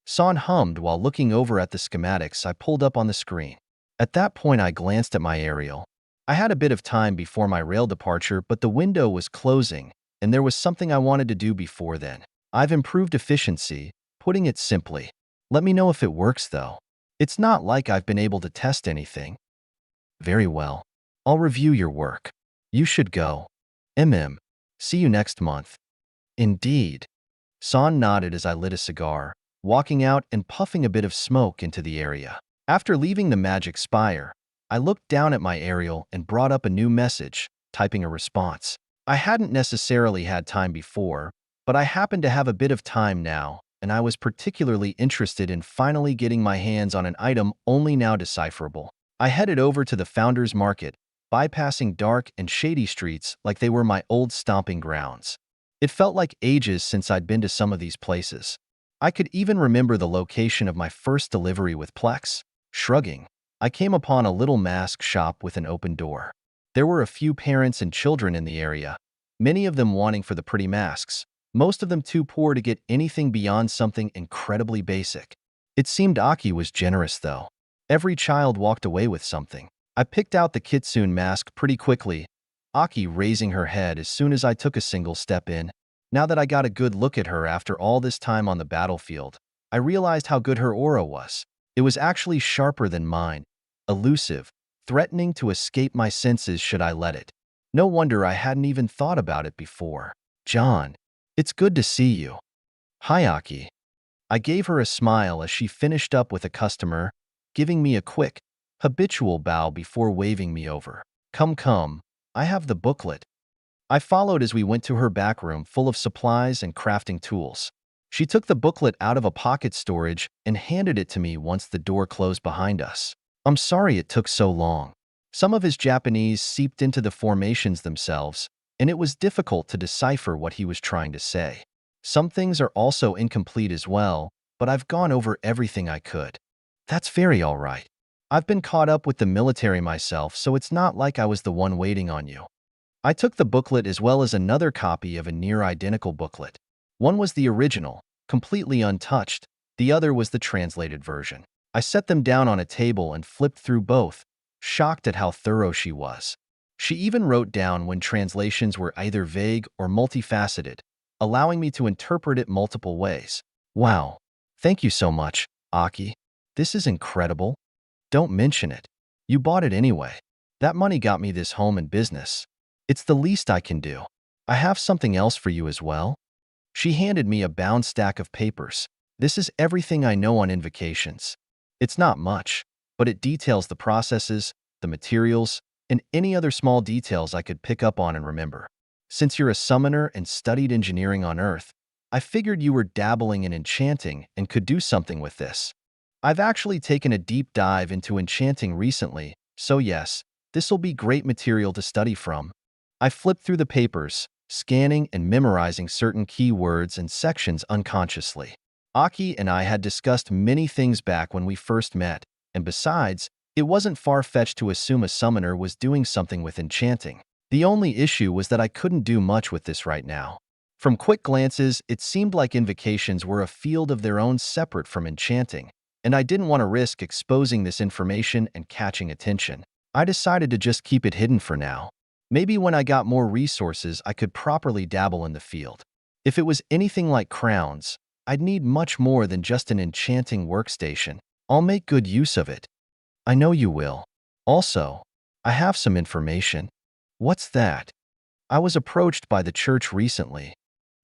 Son hummed while looking over at the schematics I pulled up on the screen. At that point, I glanced at my aerial. I had a bit of time before my rail departure, but the window was closing, and there was something I wanted to do before then. I've improved efficiency, putting it simply. Let me know if it works, though. It's not like I've been able to test anything. Very well. I'll review your work. You should go. See you next month. Indeed. Son nodded as I lit a cigar, walking out and puffing a bit of smoke into the area. After leaving the magic spire, I looked down at my aerial and brought up a new message, typing a response. I hadn't necessarily had time before, but I happened to have a bit of time now, and I was particularly interested in finally getting my hands on an item only now decipherable. I headed over to the Founders Market, bypassing dark and shady streets like they were my old stomping grounds. It felt like ages since I'd been to some of these places. I could even remember the location of my first delivery with Plex. Shrugging, I came upon a little mask shop with an open door. There were a few parents and children in the area, many of them wanting for the pretty masks, most of them too poor to get anything beyond something incredibly basic. It seemed Aki was generous, though. Every child walked away with something. I picked out the kitsune mask pretty quickly, Aki raising her head as soon as I took a single step in. Now that I got a good look at her after all this time on the battlefield, I realized how good her aura was. It was actually sharper than mine, elusive, threatening to escape my senses should I let it. No wonder I hadn't even thought about it before. John, it's good to see you. Hi, Aki. I gave her a smile as she finished up with a customer, giving me a quick, habitual bow before waving me over. Come, I have the booklet. I followed as we went to her back room full of supplies and crafting tools. She took the booklet out of a pocket storage and handed it to me once the door closed behind us. I'm sorry it took so long. Some of his Japanese seeped into the formations themselves, and it was difficult to decipher what he was trying to say. Some things are also incomplete as well, but I've gone over everything I could. That's very all right. I've been caught up with the military myself, so it's not like I was the one waiting on you. I took the booklet as well as another copy of a near-identical booklet. One was the original, completely untouched. The other was the translated version. I set them down on a table and flipped through both, shocked at how thorough she was. She even wrote down when translations were either vague or multifaceted, allowing me to interpret it multiple ways. Wow. Thank you so much, Aki. This is incredible. Don't mention it. You bought it anyway. That money got me this home and business. It's the least I can do. I have something else for you as well. She handed me a bound stack of papers. This is everything I know on invocations. It's not much, but it details the processes, the materials, and any other small details I could pick up on and remember. Since you're a summoner and studied engineering on Earth, I figured you were dabbling in enchanting and could do something with this. I've actually taken a deep dive into enchanting recently, so yes, this'll be great material to study from. I flipped through the papers, scanning and memorizing certain keywords and sections unconsciously. Aki and I had discussed many things back when we first met, and besides, it wasn't far-fetched to assume a summoner was doing something with enchanting. The only issue was that I couldn't do much with this right now. From quick glances, it seemed like invocations were a field of their own separate from enchanting, and I didn't want to risk exposing this information and catching attention. I decided to just keep it hidden for now. Maybe when I got more resources, I could properly dabble in the field. If it was anything like crowns, I'd need much more than just an enchanting workstation. I'll make good use of it. I know you will. Also, I have some information. What's that? I was approached by the church recently.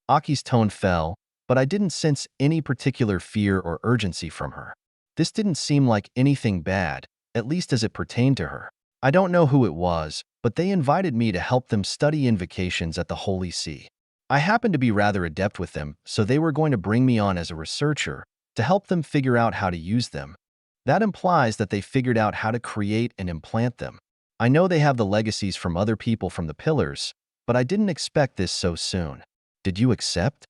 Aki's tone fell, but I didn't sense any particular fear or urgency from her. This didn't seem like anything bad, at least as it pertained to her. I don't know who it was, but they invited me to help them study invocations at the Holy See. I happened to be rather adept with them, so they were going to bring me on as a researcher to help them figure out how to use them. That implies that they figured out how to create and implant them. I know they have the legacies from other people from the pillars, but I didn't expect this so soon. Did you accept?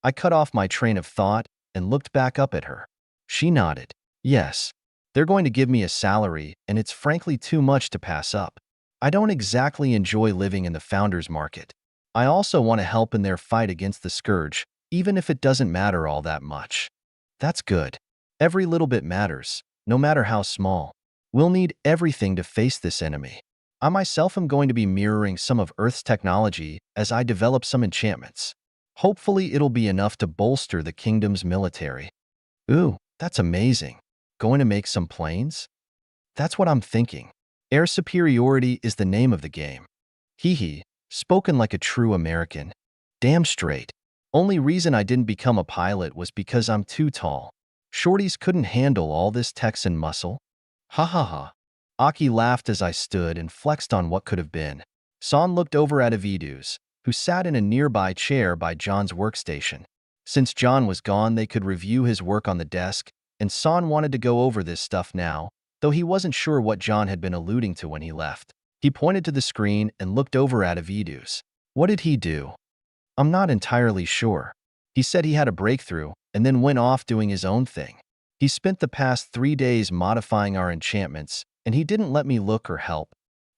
I cut off my train of thought and looked back up at her. She nodded. Yes. They're going to give me a salary, and it's frankly too much to pass up. I don't exactly enjoy living in the founders market. I also want to help in their fight against the scourge, even if it doesn't matter all that much. That's good. Every little bit matters, no matter how small. We'll need everything to face this enemy. I myself am going to be mirroring some of Earth's technology as I develop some enchantments. Hopefully it'll be enough to bolster the kingdom's military. Ooh, that's amazing. Going to make some planes? That's what I'm thinking. Air superiority is the name of the game. Hee hee, spoken like a true American. Damn straight. Only reason I didn't become a pilot was because I'm too tall. Shorties couldn't handle all this Texan muscle. Ha ha ha. Aki laughed as I stood and flexed on what could have been. San looked over at Avidus, who sat in a nearby chair by John's workstation. Since John was gone, they could review his work on the desk, and San wanted to go over this stuff now, though he wasn't sure what John had been alluding to when he left. He pointed to the screen and looked over at Avidus. What did he do? I'm not entirely sure. He said he had a breakthrough and then went off doing his own thing. He spent the past 3 days modifying our enchantments, and he didn't let me look or help.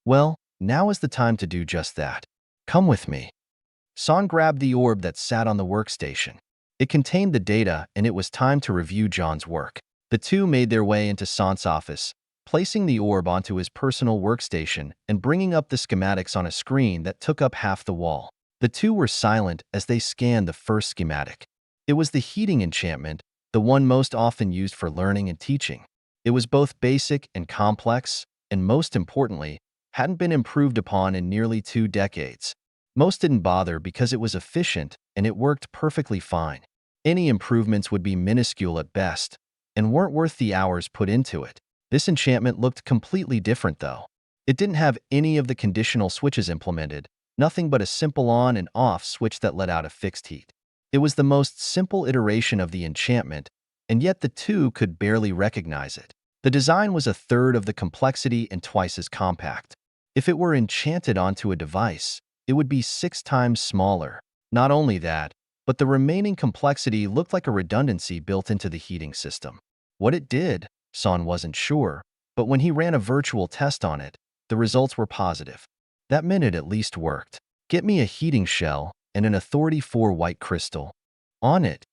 Well, now is the time to do just that. Come with me. San grabbed the orb that sat on the workstation. It contained the data, and it was time to review John's work. The two made their way into San's office, placing the orb onto his personal workstation and bringing up the schematics on a screen that took up half the wall. The two were silent as they scanned the first schematic. It was the heating enchantment, the one most often used for learning and teaching. It was both basic and complex, and most importantly, hadn't been improved upon in nearly 2 decades. Most didn't bother because it was efficient and it worked perfectly fine. Any improvements would be minuscule at best, and weren't worth the hours put into it. This enchantment looked completely different though. It didn't have any of the conditional switches implemented, nothing but a simple on and off switch that let out a fixed heat. It was the most simple iteration of the enchantment, and yet the two could barely recognize it. The design was a third of the complexity and twice as compact. If it were enchanted onto a device, it would be 6 times smaller. Not only that, but the remaining complexity looked like a redundancy built into the heating system. What it did, Son wasn't sure, but when he ran a virtual test on it, the results were positive. That meant it at least worked. Get me a heating shell and an Authority 4 white crystal. On it.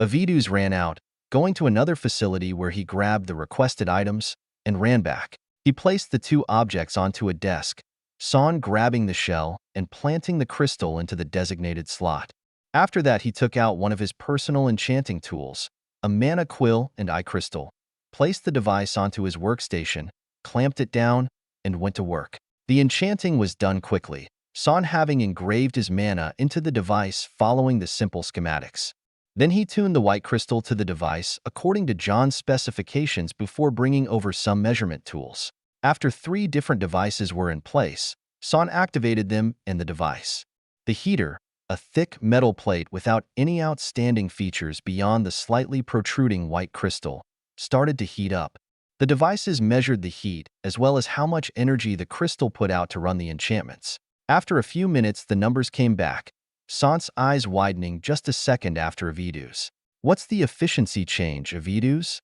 Avidus ran out, going to another facility where he grabbed the requested items and ran back. He placed the two objects onto a desk, Son grabbing the shell and planting the crystal into the designated slot. After that, he took out one of his personal enchanting tools, a mana quill and eye crystal, placed the device onto his workstation, clamped it down, and went to work. The enchanting was done quickly, Son having engraved his mana into the device following the simple schematics. Then he tuned the white crystal to the device according to John's specifications before bringing over some measurement tools. After 3 different devices were in place, Son activated them and the device. The heater, a thick metal plate without any outstanding features beyond the slightly protruding white crystal, started to heat up. The devices measured the heat as well as how much energy the crystal put out to run the enchantments. After a few minutes, the numbers came back, Son's eyes widening just a second after Avidus. What's the efficiency change, Avidus?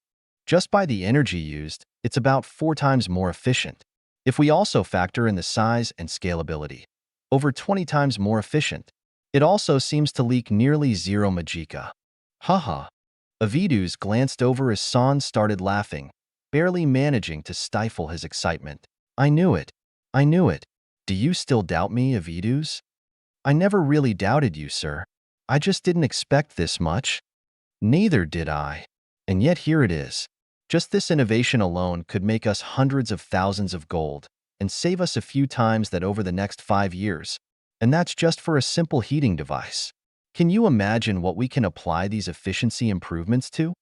Just by the energy used, it's about 4 times more efficient. If we also factor in the size and scalability, over 20 times more efficient. It also seems to leak nearly 0 magicka. Haha. Avidus glanced over as Son started laughing, barely managing to stifle his excitement. I knew it. I knew it. Do you still doubt me, Avidus? I never really doubted you, sir. I just didn't expect this much. Neither did I. And yet here it is. Just this innovation alone could make us hundreds of thousands of gold and save us a few times that over the next 5 years. And that's just for a simple heating device. Can you imagine what we can apply these efficiency improvements to?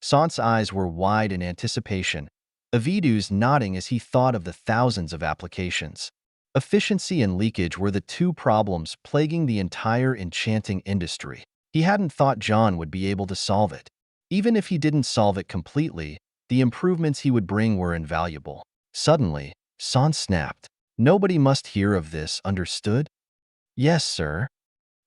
Son's eyes were wide in anticipation, Avidus nodding as he thought of the thousands of applications. Efficiency and leakage were the 2 problems plaguing the entire enchanting industry. He hadn't thought John would be able to solve it. Even if he didn't solve it completely, the improvements he would bring were invaluable. Suddenly, Son snapped. Nobody must hear of this, understood? Yes, sir.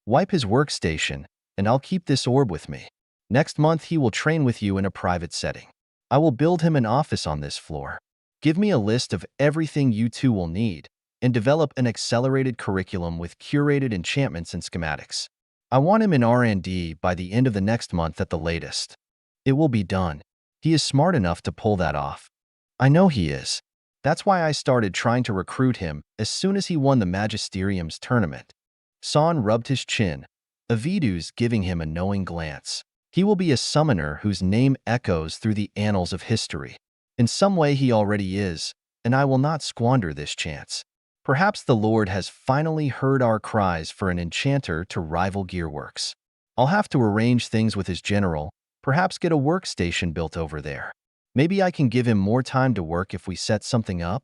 Wipe his workstation, and I'll keep this orb with me. Next month he will train with you in a private setting. I will build him an office on this floor. Give me a list of everything you two will need, and develop an accelerated curriculum with curated enchantments and schematics. I want him in R&D by the end of the next month at the latest. It will be done. He is smart enough to pull that off. I know he is. That's why I started trying to recruit him as soon as he won the Magisterium's tournament. Son rubbed his chin, Avidus giving him a knowing glance. He will be a summoner whose name echoes through the annals of history. In some way he already is, and I will not squander this chance. Perhaps the Lord has finally heard our cries for an enchanter to rival Gearworks. I'll have to arrange things with his general, perhaps get a workstation built over there. Maybe I can give him more time to work if we set something up?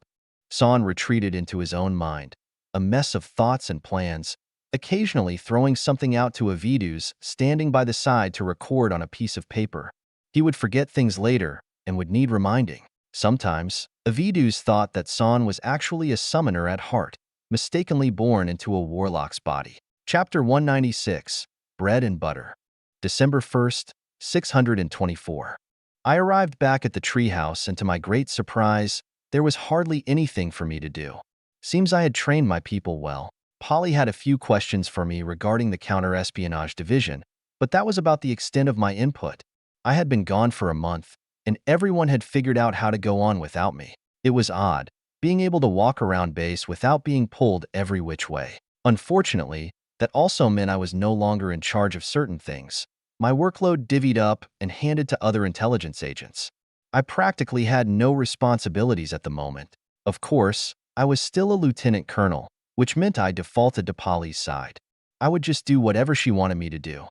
Son retreated into his own mind, a mess of thoughts and plans, occasionally throwing something out to Avidus standing by the side to record on a piece of paper. He would forget things later and would need reminding. Sometimes, Avidus thought that Son was actually a summoner at heart, mistakenly born into a warlock's body. Chapter 196, Bread and Butter. December 1st, 624. I arrived back at the treehouse, and to my great surprise, there was hardly anything for me to do. Seems I had trained my people well. Polly had a few questions for me regarding the counter-espionage division, but that was about the extent of my input. I had been gone for a month, and everyone had figured out how to go on without me. It was odd, being able to walk around base without being pulled every which way. Unfortunately, that also meant I was no longer in charge of certain things. My workload divvied up and handed to other intelligence agents. I practically had no responsibilities at the moment. Of course, I was still a lieutenant colonel, which meant I defaulted to Polly's side. I would just do whatever she wanted me to do.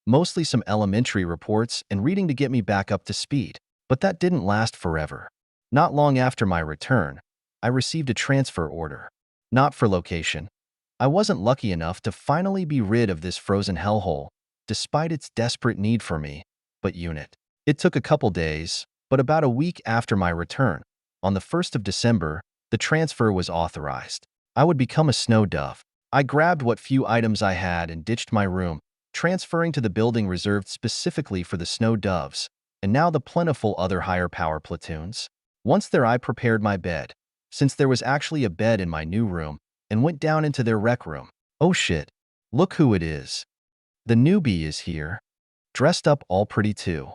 Mostly some elementary reports and reading to get me back up to speed. But that didn't last forever. Not long after my return, I received a transfer order. Not for location. I wasn't lucky enough to finally be rid of this frozen hellhole, despite its desperate need for me, but unit. It took a couple days, but about a week after my return, on the 1st of December, the transfer was authorized. I would become a snow dove. I grabbed what few items I had and ditched my room, transferring to the building reserved specifically for the snow doves, and now the plentiful other higher power platoons. Once there, I prepared my bed, since there was actually a bed in my new room, and went down into their rec room. Oh shit, look who it is. The newbie is here. Dressed up all pretty too.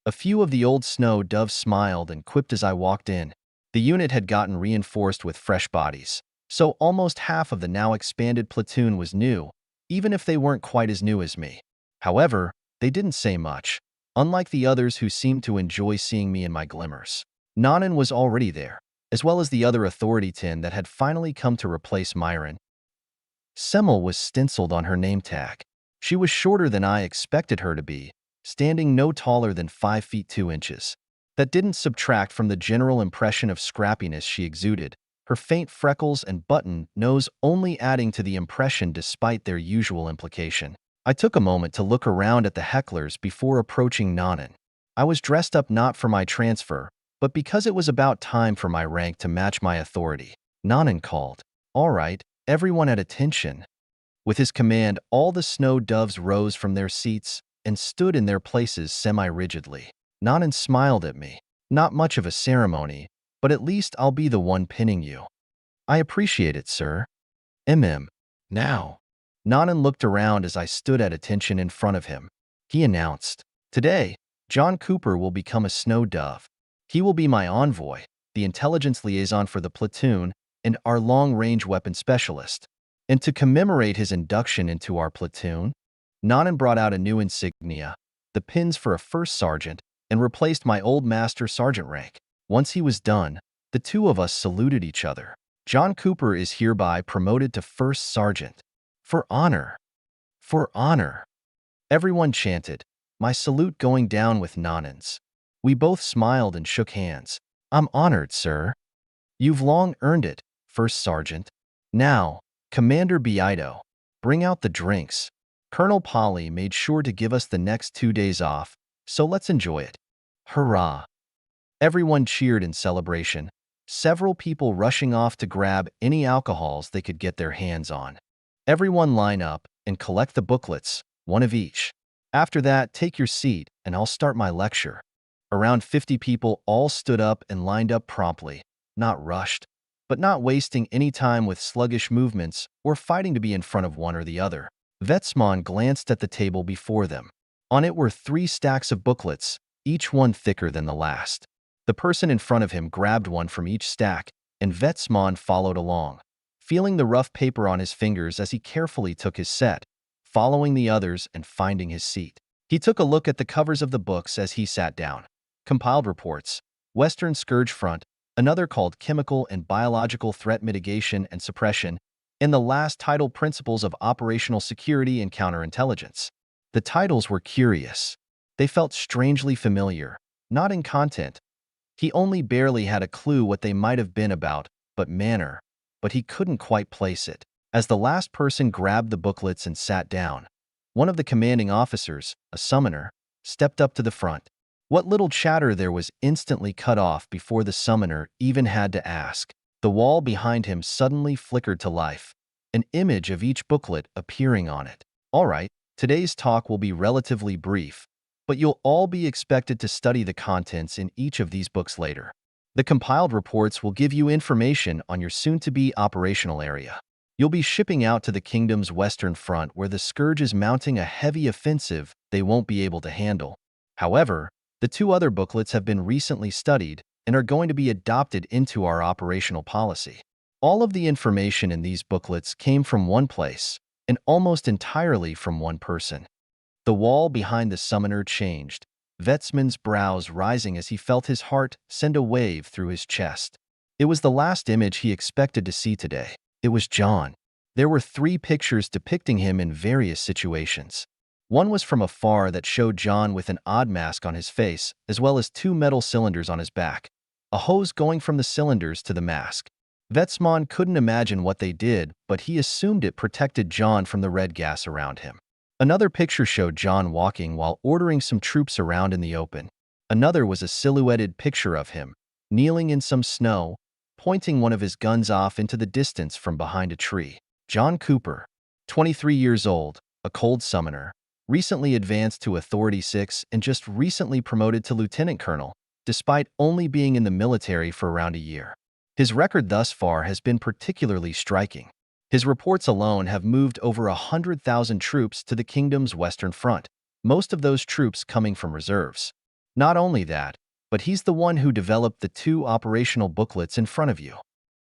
A few of the old snow doves smiled and quipped as I walked in. The unit had gotten reinforced with fresh bodies, so almost half of the now expanded platoon was new, even if they weren't quite as new as me. However, they didn't say much, unlike the others who seemed to enjoy seeing me in my glimmers. Nanan was already there, as well as the other authority tin that had finally come to replace Myron. Semmel was stenciled on her name tag. She was shorter than I expected her to be, standing no taller than 5 feet 2 inches. That didn't subtract from the general impression of scrappiness she exuded, her faint freckles and button nose only adding to the impression despite their usual implication. I took a moment to look around at the hecklers before approaching Nanan. I was dressed up not for my transfer, but because it was about time for my rank to match my authority. Nanan called, "All right, everyone at attention." With his command, all the snow doves rose from their seats and stood in their places semi-rigidly. Nanan smiled at me. "Not much of a ceremony, but at least I'll be the one pinning you." "I appreciate it, sir." Now. Nanan looked around as I stood at attention in front of him. He announced, "Today, John Cooper will become a snow dove. He will be my envoy, the intelligence liaison for the platoon, and our long-range weapon specialist. And to commemorate his induction into our platoon, Nanan brought out a new insignia, the pins for a first sergeant, and replaced my old master sergeant rank. Once he was done, the two of us saluted each other. John Cooper is hereby promoted to first sergeant. For honor. For honor." Everyone chanted, my salute going down with Nanan's. We both smiled and shook hands. "I'm honored, sir." "You've long earned it, first sergeant. Now, Commander Biaido, bring out the drinks. Colonel Polly made sure to give us the next 2 days off, so let's enjoy it." Hurrah! Everyone cheered in celebration, several people rushing off to grab any alcohols they could get their hands on. "Everyone line up and collect the booklets, one of each. After that, take your seat and I'll start my lecture." Around 50 people all stood up and lined up promptly, not rushed, but not wasting any time with sluggish movements or fighting to be in front of one or the other. Vetsman glanced at the table before them. On it were 3 stacks of booklets, each one thicker than the last. The person in front of him grabbed one from each stack, and Vetsman followed along, feeling the rough paper on his fingers as he carefully took his set, following the others and finding his seat. He took a look at the covers of the books as he sat down. Compiled Reports, Western Scourge Front, another called Chemical and Biological Threat Mitigation and Suppression, and the last titled Principles of Operational Security and Counterintelligence. The titles were curious. They felt strangely familiar, not in content. He only barely had a clue what they might have been about, but he couldn't quite place it. As the last person grabbed the booklets and sat down, one of the commanding officers, a summoner, stepped up to the front. What little chatter there was instantly cut off before the summoner even had to ask. The wall behind him suddenly flickered to life, an image of each booklet appearing on it. "All right, today's talk will be relatively brief, but you'll all be expected to study the contents in each of these books later. The compiled reports will give you information on your soon-to-be operational area. You'll be shipping out to the kingdom's western front where the Scourge is mounting a heavy offensive they won't be able to handle. However, the 2 other booklets have been recently studied and are going to be adopted into our operational policy. All of the information in these booklets came from one place, and almost entirely from one person." The wall behind the summoner changed, Vetsman's brows rising as he felt his heart send a wave through his chest. It was the last image he expected to see today. It was John. There were 3 pictures depicting him in various situations. One was from afar that showed John with an odd mask on his face, as well as 2 metal cylinders on his back, a hose going from the cylinders to the mask. Vetsman couldn't imagine what they did, but he assumed it protected John from the red gas around him. Another picture showed John walking while ordering some troops around in the open. Another was a silhouetted picture of him, kneeling in some snow, pointing one of his guns off into the distance from behind a tree. John Cooper, 23 years old, a cold summoner, recently advanced to Authority 6 and just recently promoted to Lieutenant Colonel, despite only being in the military for around a year. His record thus far has been particularly striking. His reports alone have moved over 100,000 troops to the kingdom's western front, most of those troops coming from reserves. Not only that, but he's the one who developed the 2 operational booklets in front of you.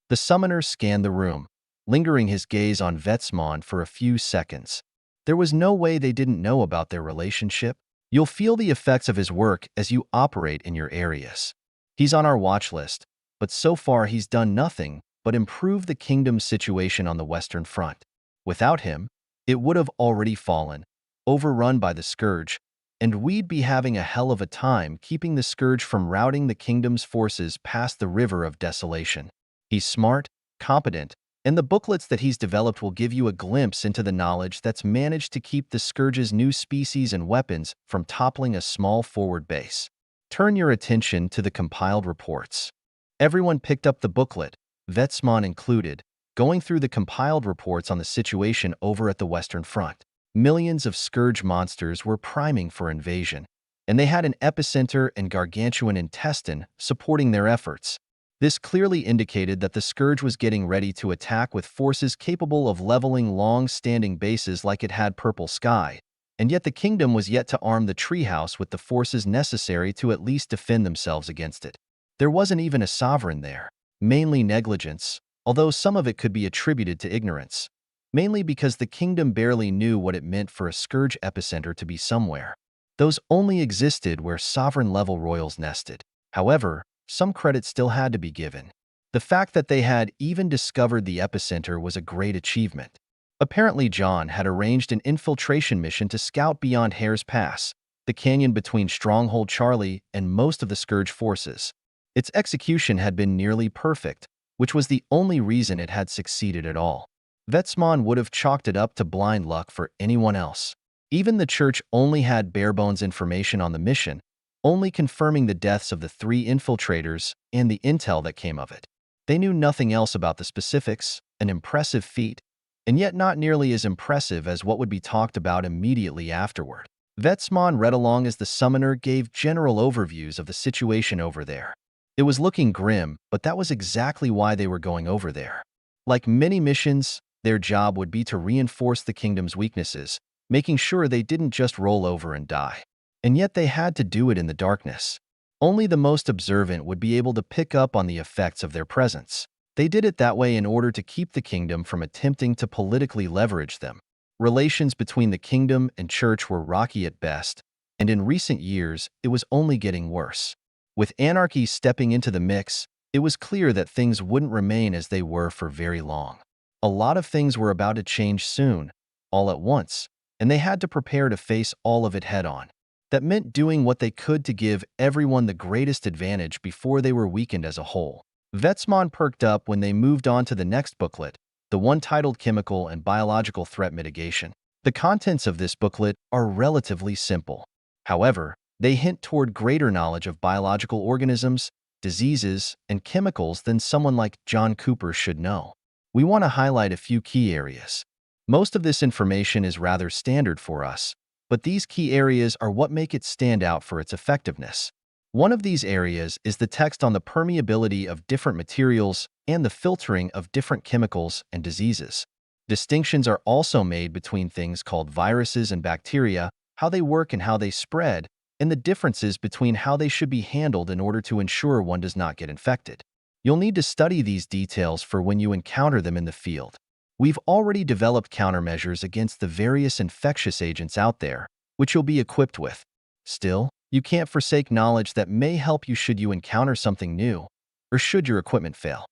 The summoner scanned the room, lingering his gaze on Vetsmon for a few seconds. There was no way they didn't know about their relationship. You'll feel the effects of his work as you operate in your areas. He's on our watch list, but so far he's done nothing but improve the kingdom's situation on the western front. Without him, it would have already fallen, overrun by the Scourge, and we'd be having a hell of a time keeping the Scourge from routing the kingdom's forces past the River of Desolation. He's smart, competent, and the booklets that he's developed will give you a glimpse into the knowledge that's managed to keep the Scourge's new species and weapons from toppling a small forward base. Turn your attention to the compiled reports. Everyone picked up the booklet, Vetsmon included, going through the compiled reports on the situation over at the Western Front. Millions of Scourge monsters were priming for invasion, and they had an epicenter and gargantuan intestine supporting their efforts. This clearly indicated that the Scourge was getting ready to attack with forces capable of leveling long-standing bases like it had Purple Sky, and yet the kingdom was yet to arm the treehouse with the forces necessary to at least defend themselves against it. There wasn't even a sovereign there. Mainly negligence, although some of it could be attributed to ignorance, mainly because the kingdom barely knew what it meant for a Scourge epicenter to be somewhere. Those only existed where sovereign-level royals nested. However, some credit still had to be given. The fact that they had even discovered the epicenter was a great achievement. Apparently, John had arranged an infiltration mission to scout beyond Hare's Pass, the canyon between Stronghold Charlie and most of the Scourge forces. Its execution had been nearly perfect, which was the only reason it had succeeded at all. Vetsmon would have chalked it up to blind luck for anyone else. Even the church only had bare-bones information on the mission, only confirming the deaths of the 3 infiltrators and the intel that came of it. They knew nothing else about the specifics, an impressive feat, and yet not nearly as impressive as what would be talked about immediately afterward. Vetsmon read along as the summoner gave general overviews of the situation over there. It was looking grim, but that was exactly why they were going over there. Like many missions, their job would be to reinforce the kingdom's weaknesses, making sure they didn't just roll over and die. And yet they had to do it in the darkness. Only the most observant would be able to pick up on the effects of their presence. They did it that way in order to keep the kingdom from attempting to politically leverage them. Relations between the kingdom and church were rocky at best, and in recent years, it was only getting worse. With anarchy stepping into the mix, it was clear that things wouldn't remain as they were for very long. A lot of things were about to change soon, all at once, and they had to prepare to face all of it head-on. That meant doing what they could to give everyone the greatest advantage before they were weakened as a whole. Vetsmon perked up when they moved on to the next booklet, the one titled Chemical and Biological Threat Mitigation. The contents of this booklet are relatively simple. However, they hint toward greater knowledge of biological organisms, diseases, and chemicals than someone like John Cooper should know. We want to highlight a few key areas. Most of this information is rather standard for us, but these key areas are what make it stand out for its effectiveness. One of these areas is the text on the permeability of different materials and the filtering of different chemicals and diseases. Distinctions are also made between things called viruses and bacteria, how they work and how they spread, and the differences between how they should be handled in order to ensure one does not get infected. You'll need to study these details for when you encounter them in the field. We've already developed countermeasures against the various infectious agents out there, which you'll be equipped with. Still, you can't forsake knowledge that may help you should you encounter something new, or should your equipment fail.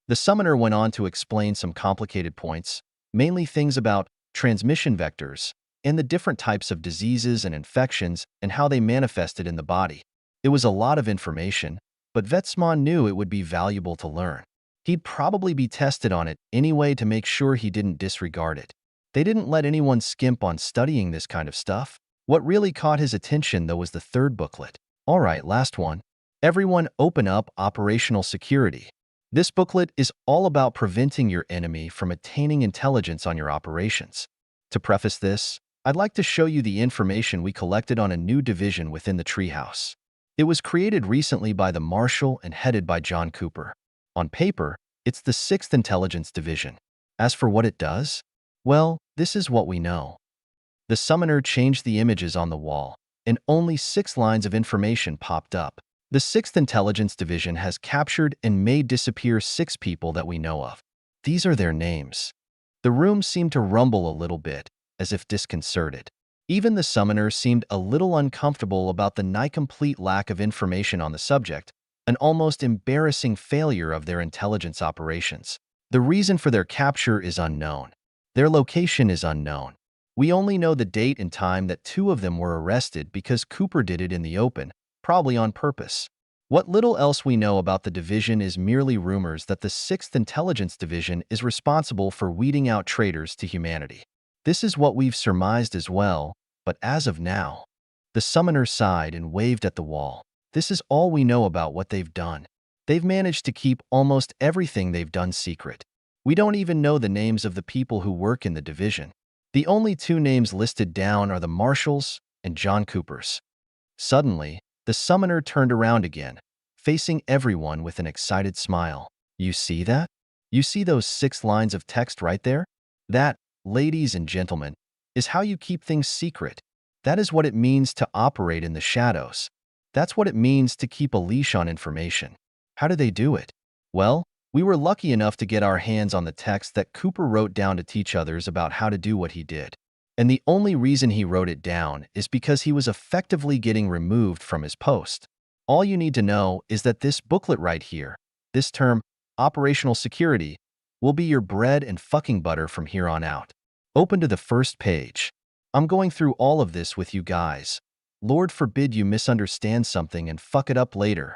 The summoner went on to explain some complicated points, mainly things about transmission vectors, and the different types of diseases and infections and how they manifested in the body. It was a lot of information, but Vetsmon knew it would be valuable to learn. He'd probably be tested on it anyway to make sure he didn't disregard it. They didn't let anyone skimp on studying this kind of stuff. What really caught his attention, though, was the third booklet. All right, last one. Everyone open up Operational Security. This booklet is all about preventing your enemy from attaining intelligence on your operations. To preface this, I'd like to show you the information we collected on a new division within the Treehouse. It was created recently by the Marshal and headed by John Cooper. On paper, it's the 6th Intelligence Division. As for what it does, well, this is what we know. The summoner changed the images on the wall, and only 6 lines of information popped up. The 6th Intelligence Division has captured and made disappear 6 people that we know of. These are their names. The room seemed to rumble a little bit, as if disconcerted. Even the summoner seemed a little uncomfortable about the nigh-complete lack of information on the subject, an almost embarrassing failure of their intelligence operations. The reason for their capture is unknown. Their location is unknown. We only know the date and time that 2 of them were arrested because Cooper did it in the open, probably on purpose. What little else we know about the division is merely rumors that the 6th Intelligence Division is responsible for weeding out traitors to humanity. This is what we've surmised as well, but as of now, the summoner sighed and waved at the wall. This is all we know about what they've done. They've managed to keep almost everything they've done secret. We don't even know the names of the people who work in the division. The only 2 names listed down are the Marshals and John Cooper's. Suddenly, the summoner turned around again, facing everyone with an excited smile. You see that? You see those 6 lines of text right there? That, ladies and gentlemen, is how you keep things secret. That is what it means to operate in the shadows. That's what it means to keep a leash on information. How do they do it? Well, we were lucky enough to get our hands on the text that Cooper wrote down to teach others about how to do what he did. And the only reason he wrote it down is because he was effectively getting removed from his post. All you need to know is that this booklet right here, this term, Operational Security, will be your bread and fucking butter from here on out. Open to the first page. I'm going through all of this with you guys. Lord forbid you misunderstand something and fuck it up later.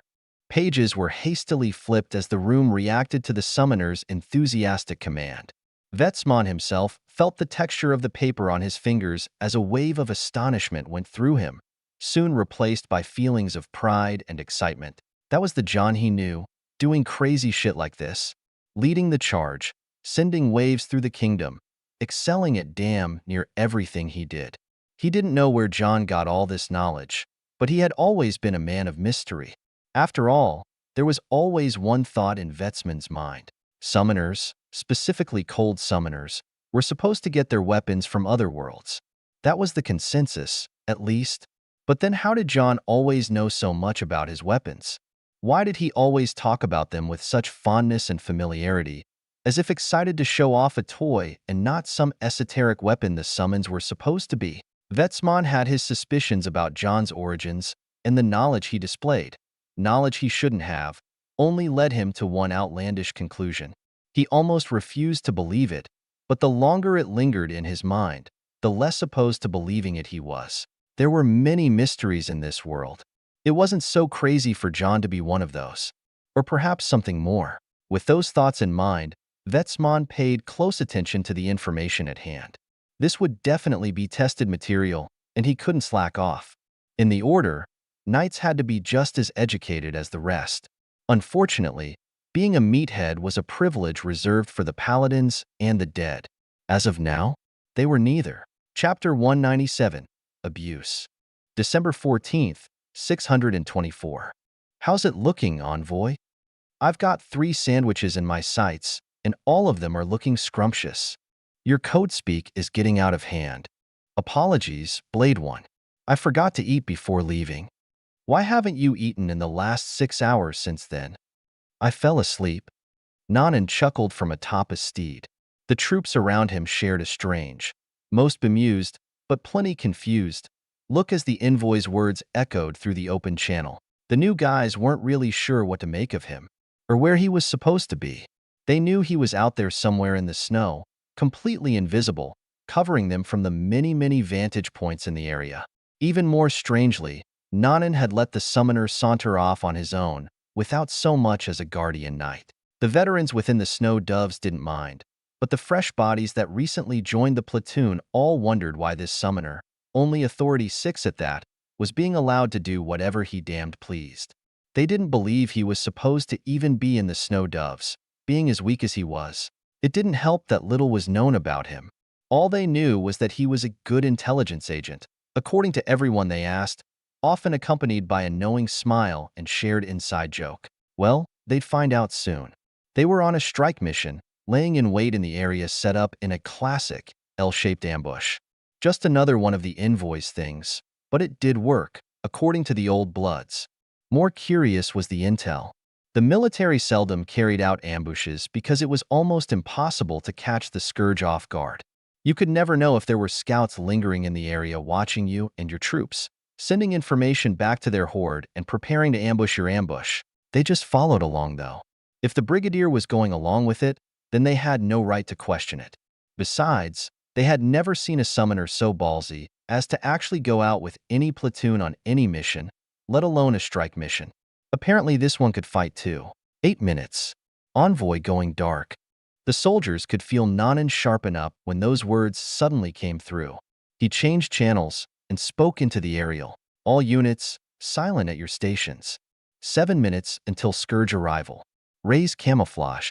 Pages were hastily flipped as the room reacted to the summoner's enthusiastic command. Vetsman himself felt the texture of the paper on his fingers as a wave of astonishment went through him, soon replaced by feelings of pride and excitement. That was the John he knew, doing crazy shit like this, leading the charge, sending waves through the kingdom, excelling at damn near everything he did. He didn't know where John got all this knowledge, but he had always been a man of mystery. After all, there was always one thought in Vetsman's mind. Summoners, specifically cold summoners, were supposed to get their weapons from other worlds. That was the consensus, at least. But then how did John always know so much about his weapons? Why did he always talk about them with such fondness and familiarity, as if excited to show off a toy and not some esoteric weapon the summons were supposed to be? Vetsman had his suspicions about John's origins, and the knowledge he displayed, knowledge he shouldn't have, only led him to one outlandish conclusion. He almost refused to believe it, but the longer it lingered in his mind, the less opposed to believing it he was. There were many mysteries in this world. It wasn't so crazy for John to be one of those. Or perhaps something more. With those thoughts in mind, Vetsman paid close attention to the information at hand. This would definitely be tested material, and he couldn't slack off. In the order, knights had to be just as educated as the rest. Unfortunately, being a meathead was a privilege reserved for the paladins and the dead. As of now, they were neither. Chapter 197, Abuse. December 14th, 624. How's it looking, Envoy? I've got 3 sandwiches in my sights, and all of them are looking scrumptious. Your code speak is getting out of hand. Apologies, Blade One. I forgot to eat before leaving. Why haven't you eaten in the last 6 hours since then? I fell asleep. Nanan chuckled from atop a steed. The troops around him shared a strange, most bemused, but plenty confused, look as the envoy's words echoed through the open channel. The new guys weren't really sure what to make of him, or where he was supposed to be. They knew he was out there somewhere in the snow, completely invisible, covering them from the many vantage points in the area. Even more strangely, Nanan had let the summoner saunter off on his own, without so much as a guardian knight. The veterans within the Snow Doves didn't mind. But the fresh bodies that recently joined the platoon all wondered why this summoner, only Authority 6 at that, was being allowed to do whatever he damned pleased. They didn't believe he was supposed to even be in the Snow Doves, being as weak as he was. It didn't help that little was known about him. All they knew was that he was a good intelligence agent, according to everyone they asked, often accompanied by a knowing smile and shared inside joke. Well, they'd find out soon. They were on a strike mission, laying in wait in the area set up in a classic L-shaped ambush. Just another one of the invoice things, but it did work, according to the old bloods. More curious was the intel. The military seldom carried out ambushes because it was almost impossible to catch the scourge off guard. You could never know if there were scouts lingering in the area watching you and your troops, sending information back to their horde and preparing to ambush your ambush. They just followed along, though. If the brigadier was going along with it, then they had no right to question it. Besides, they had never seen a summoner so ballsy as to actually go out with any platoon on any mission, let alone a strike mission. Apparently this one could fight too. 8 minutes. Envoy going dark. The soldiers could feel Nanan sharpen up when those words suddenly came through. He changed channels and spoke into the aerial. All units, silent at your stations. 7 minutes until Scourge arrival. Raise camouflage.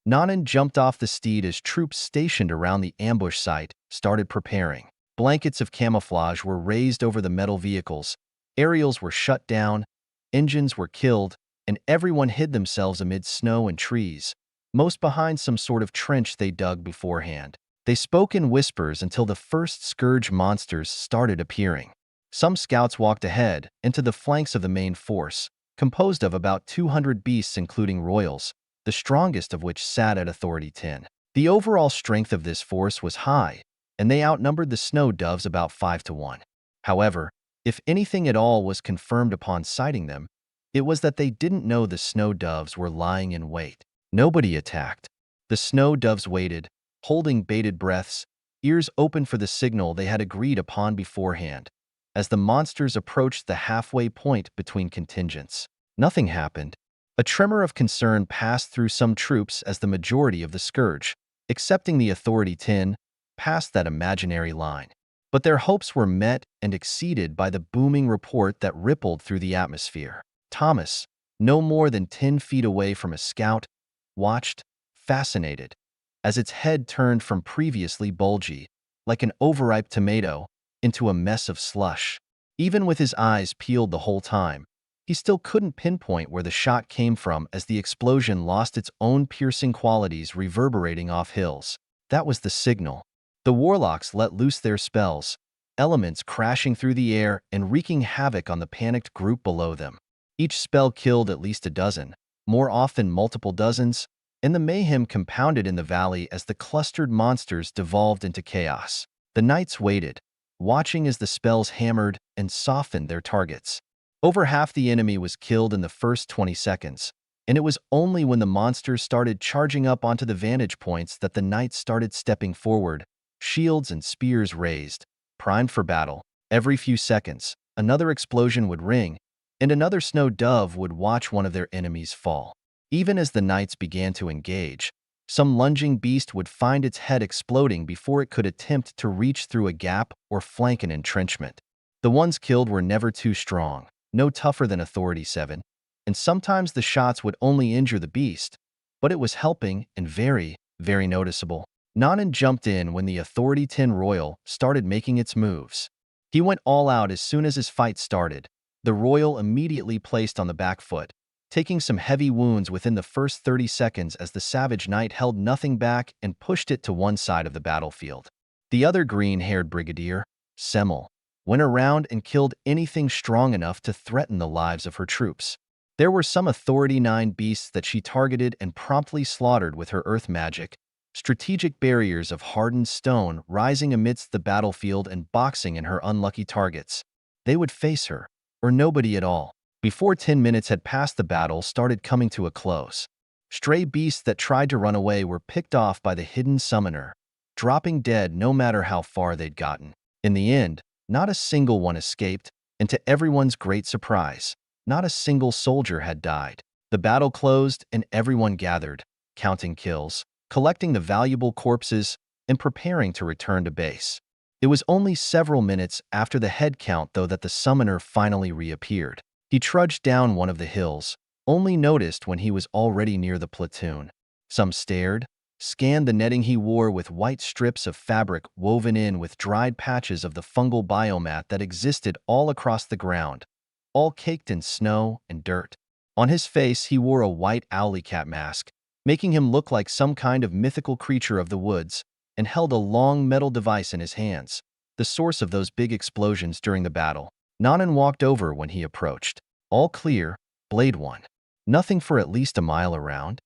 Nanan jumped off the steed as troops stationed around the ambush site started preparing. Blankets of camouflage were raised over the metal vehicles. Aerials were shut down, engines were killed, and everyone hid themselves amid snow and trees, most behind some sort of trench they dug beforehand. They spoke in whispers until the first scourge monsters started appearing. Some scouts walked ahead into the flanks of the main force, composed of about 200 beasts including royals, the strongest of which sat at Authority 10. The overall strength of this force was high, and they outnumbered the Snow Doves about 5 to 1. However, if anything at all was confirmed upon sighting them, it was that they didn't know the Snow Doves were lying in wait. Nobody attacked. The Snow Doves waited, holding bated breaths, ears open for the signal they had agreed upon beforehand. As the monsters approached the halfway point between contingents, nothing happened. A tremor of concern passed through some troops as the majority of the Scourge, excepting the Authority 10, passed that imaginary line. But their hopes were met and exceeded by the booming report that rippled through the atmosphere. Thomas, no more than 10 feet away from a scout, watched, fascinated, as its head turned from previously bulgy, like an overripe tomato, into a mess of slush. Even with his eyes peeled the whole time, he still couldn't pinpoint where the shot came from as the explosion lost its own piercing qualities reverberating off hills. That was the signal. The warlocks let loose their spells, elements crashing through the air and wreaking havoc on the panicked group below them. Each spell killed at least a dozen, more often multiple dozens, and the mayhem compounded in the valley as the clustered monsters devolved into chaos. The knights waited, watching as the spells hammered and softened their targets. Over half the enemy was killed in the first 20 seconds, and it was only when the monsters started charging up onto the vantage points that the knights started stepping forward, shields and spears raised, primed for battle. Every few seconds, another explosion would ring, and another Snow Dove would watch one of their enemies fall. Even as the knights began to engage, some lunging beast would find its head exploding before it could attempt to reach through a gap or flank an entrenchment. The ones killed were never too strong, no tougher than Authority 7, and sometimes the shots would only injure the beast, but it was helping and very, very noticeable. Nanan jumped in when the Authority 10 Royal started making its moves. He went all out as soon as his fight started. The Royal immediately placed on the back foot, taking some heavy wounds within the first 30 seconds as the Savage Knight held nothing back and pushed it to one side of the battlefield. The other green-haired brigadier, Semmel, went around and killed anything strong enough to threaten the lives of her troops. There were some Authority 9 beasts that she targeted and promptly slaughtered with her earth magic, strategic barriers of hardened stone rising amidst the battlefield and boxing in her unlucky targets. They would face her, or nobody at all. Before 10 minutes had passed, the battle started coming to a close. Stray beasts that tried to run away were picked off by the hidden summoner, dropping dead no matter how far they'd gotten. In the end, not a single one escaped, and to everyone's great surprise, not a single soldier had died. The battle closed and everyone gathered, counting kills, collecting the valuable corpses, and preparing to return to base. It was only several minutes after the head count, though, that the summoner finally reappeared. He trudged down one of the hills, only noticed when he was already near the platoon. Some stared, scanned the netting he wore with white strips of fabric woven in with dried patches of the fungal biomat that existed all across the ground, all caked in snow and dirt. On his face, he wore a white owlie cat mask, making him look like some kind of mythical creature of the woods, and held a long metal device in his hands, the source of those big explosions during the battle. Nanan walked over when he approached. All clear, Blade 1. Nothing for at least a mile around.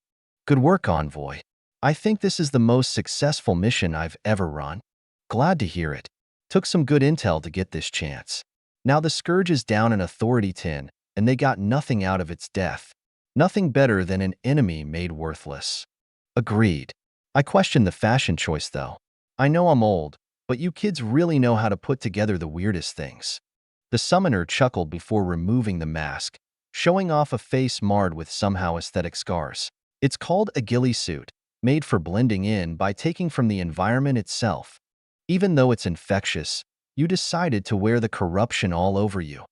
Good work, Envoy. I think this is the most successful mission I've ever run. Glad to hear it. Took some good intel to get this chance. Now the Scourge is down in Authority 10, and they got nothing out of its death. Nothing better than an enemy made worthless. Agreed. I question the fashion choice, though. I know I'm old, but you kids really know how to put together the weirdest things. The summoner chuckled before removing the mask, showing off a face marred with somehow aesthetic scars. It's called a ghillie suit, made for blending in by taking from the environment itself. Even though it's infectious, you decided to wear the corruption all over you.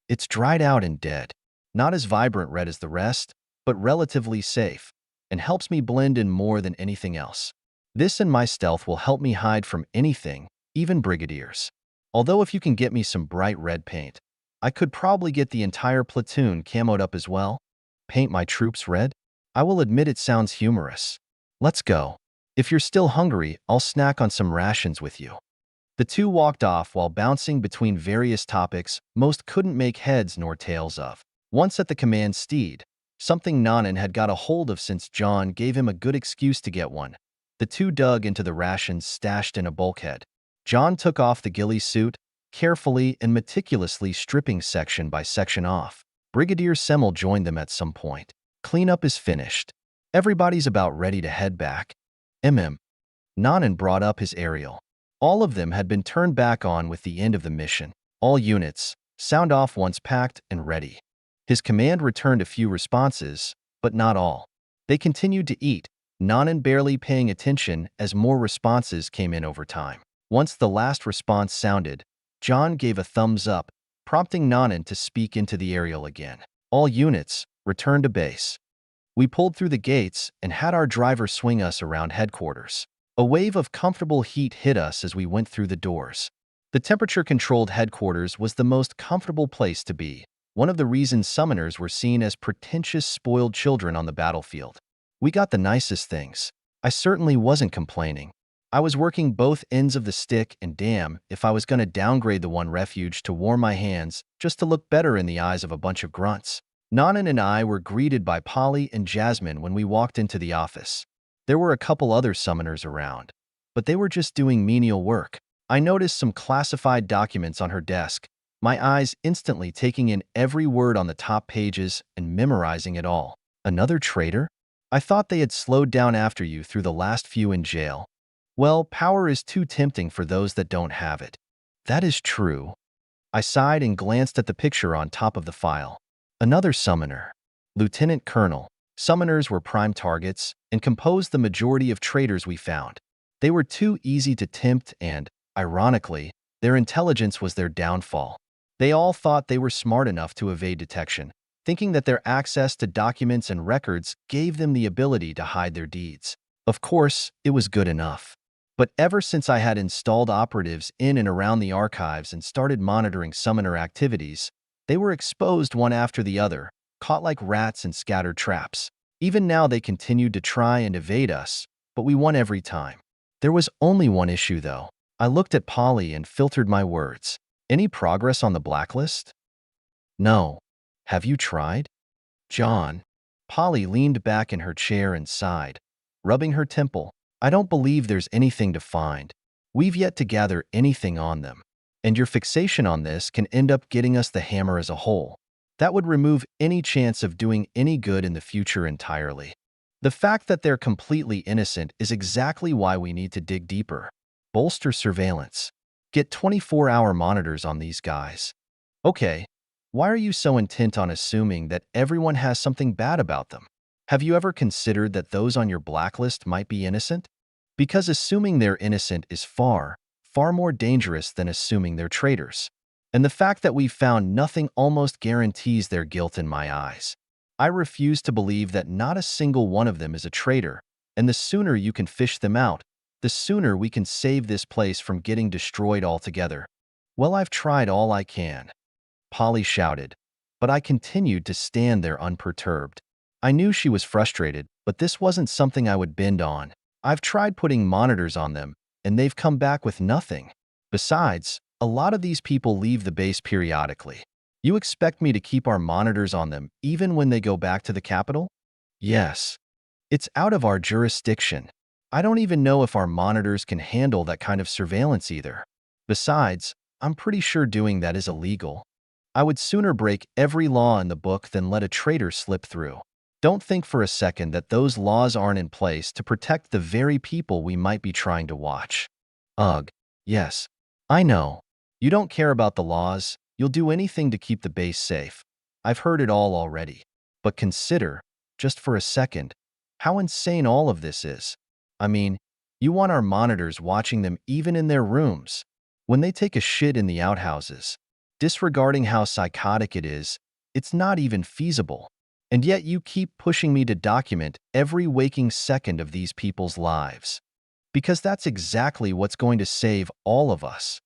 It's dried out and dead. Not as vibrant red as the rest, but relatively safe, and helps me blend in more than anything else. This and my stealth will help me hide from anything, even brigadiers. Although if you can get me some bright red paint, I could probably get the entire platoon camoed up as well. Paint my troops red? I will admit it sounds humorous. Let's go. If you're still hungry, I'll snack on some rations with you. The two walked off while bouncing between various topics most couldn't make heads nor tails of. Once at the command steed, something Nanan had got a hold of since John gave him a good excuse to get one, the two dug into the rations stashed in a bulkhead. John took off the ghillie suit, carefully and meticulously stripping section by section off. Brigadier Semmel joined them at some point. Cleanup is finished. Everybody's about ready to head back. Nanan brought up his aerial. All of them had been turned back on with the end of the mission. All units, sound off once packed and ready. His command returned a few responses, but not all. They continued to eat, Nanan barely paying attention as more responses came in over time. Once the last response sounded, John gave a thumbs up, prompting Nanan to speak into the aerial again. All units, return to base. We pulled through the gates and had our driver swing us around headquarters. A wave of comfortable heat hit us as we went through the doors. The temperature-controlled headquarters was the most comfortable place to be, one of the reasons summoners were seen as pretentious, spoiled children on the battlefield. We got the nicest things. I certainly wasn't complaining. I was working both ends of the stick, and damn if I was going to downgrade the one refuge to warm my hands just to look better in the eyes of a bunch of grunts. Nanan and I were greeted by Polly and Jasmine when we walked into the office. There were a couple other summoners around, but they were just doing menial work. I noticed some classified documents on her desk, my eyes instantly taking in every word on the top pages and memorizing it all. Another traitor? I thought they had slowed down after you through the last few in jail. Well, power is too tempting for those that don't have it. That is true. I sighed and glanced at the picture on top of the file. Another summoner. Lieutenant Colonel. Summoners were prime targets and composed the majority of traitors we found. They were too easy to tempt and, ironically, their intelligence was their downfall. They all thought they were smart enough to evade detection, thinking that their access to documents and records gave them the ability to hide their deeds. Of course, it was good enough. But ever since I had installed operatives in and around the archives and started monitoring summoner activities, they were exposed one after the other, caught like rats in scattered traps. Even now they continued to try and evade us, but we won every time. There was only one issue, though. I looked at Polly and filtered my words. Any progress on the blacklist? No. Have you tried? John. Polly leaned back in her chair and sighed, rubbing her temple. I don't believe there's anything to find. We've yet to gather anything on them. And your fixation on this can end up getting us the hammer as a whole. That would remove any chance of doing any good in the future entirely. The fact that they're completely innocent is exactly why we need to dig deeper. Bolster surveillance. Get 24-hour monitors on these guys. Okay, why are you so intent on assuming that everyone has something bad about them? Have you ever considered that those on your blacklist might be innocent? Because assuming they're innocent is far, far more dangerous than assuming they're traitors. And the fact that we've found nothing almost guarantees their guilt in my eyes. I refuse to believe that not a single one of them is a traitor, and the sooner you can fish them out, the sooner we can save this place from getting destroyed altogether. Well, I've tried all I can, Polly shouted, but I continued to stand there unperturbed. I knew she was frustrated, but this wasn't something I would bend on. I've tried putting monitors on them, and they've come back with nothing. Besides, a lot of these people leave the base periodically. You expect me to keep our monitors on them even when they go back to the capital? Yes. It's out of our jurisdiction. I don't even know if our monitors can handle that kind of surveillance either. Besides, I'm pretty sure doing that is illegal. I would sooner break every law in the book than let a traitor slip through. Don't think for a second that those laws aren't in place to protect the very people we might be trying to watch. Ugh, yes. I know. You don't care about the laws. You'll do anything to keep the base safe. I've heard it all already. But consider, just for a second, how insane all of this is. I mean, you want our monitors watching them even in their rooms, when they take a shit in the outhouses. Disregarding how psychotic it is, it's not even feasible. And yet you keep pushing me to document every waking second of these people's lives. Because that's exactly what's going to save all of us.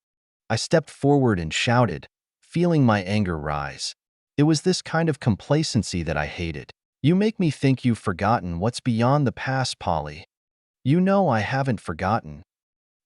I stepped forward and shouted, feeling my anger rise. It was this kind of complacency that I hated. You make me think you've forgotten what's beyond the past, Polly. You know I haven't forgotten.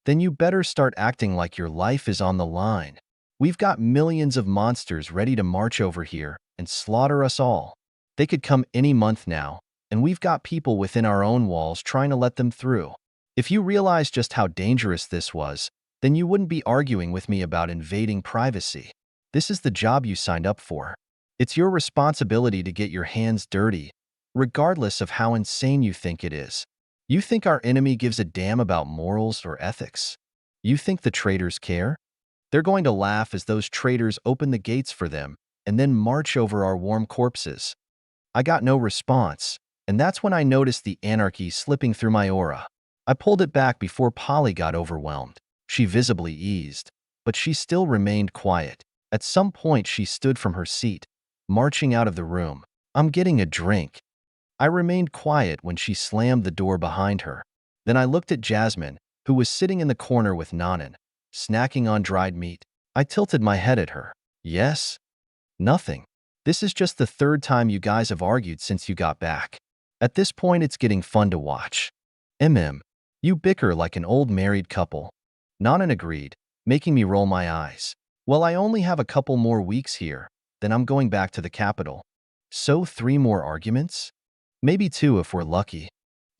Then you better start acting like your life is on the line. We've got millions of monsters ready to march over here and slaughter us all. They could come any month now, and we've got people within our own walls trying to let them through. If you realize just how dangerous this was, then you wouldn't be arguing with me about invading privacy. This is the job you signed up for. It's your responsibility to get your hands dirty, regardless of how insane you think it is. You think our enemy gives a damn about morals or ethics? You think the traitors care? They're going to laugh as those traitors open the gates for them and then march over our warm corpses. I got no response, and that's when I noticed the anarchy slipping through my aura. I pulled it back before Polly got overwhelmed. She visibly eased, but she still remained quiet. At some point, she stood from her seat, marching out of the room. I'm getting a drink. I remained quiet when she slammed the door behind her. Then I looked at Jasmine, who was sitting in the corner with Nanan, snacking on dried meat. I tilted my head at her. Yes? Nothing. This is just the third time you guys have argued since you got back. At this point, it's getting fun to watch. You bicker like an old married couple. Nanan agreed, making me roll my eyes. Well, I only have a couple more weeks here, then I'm going back to the capital. So 3 more arguments? Maybe 2 if we're lucky.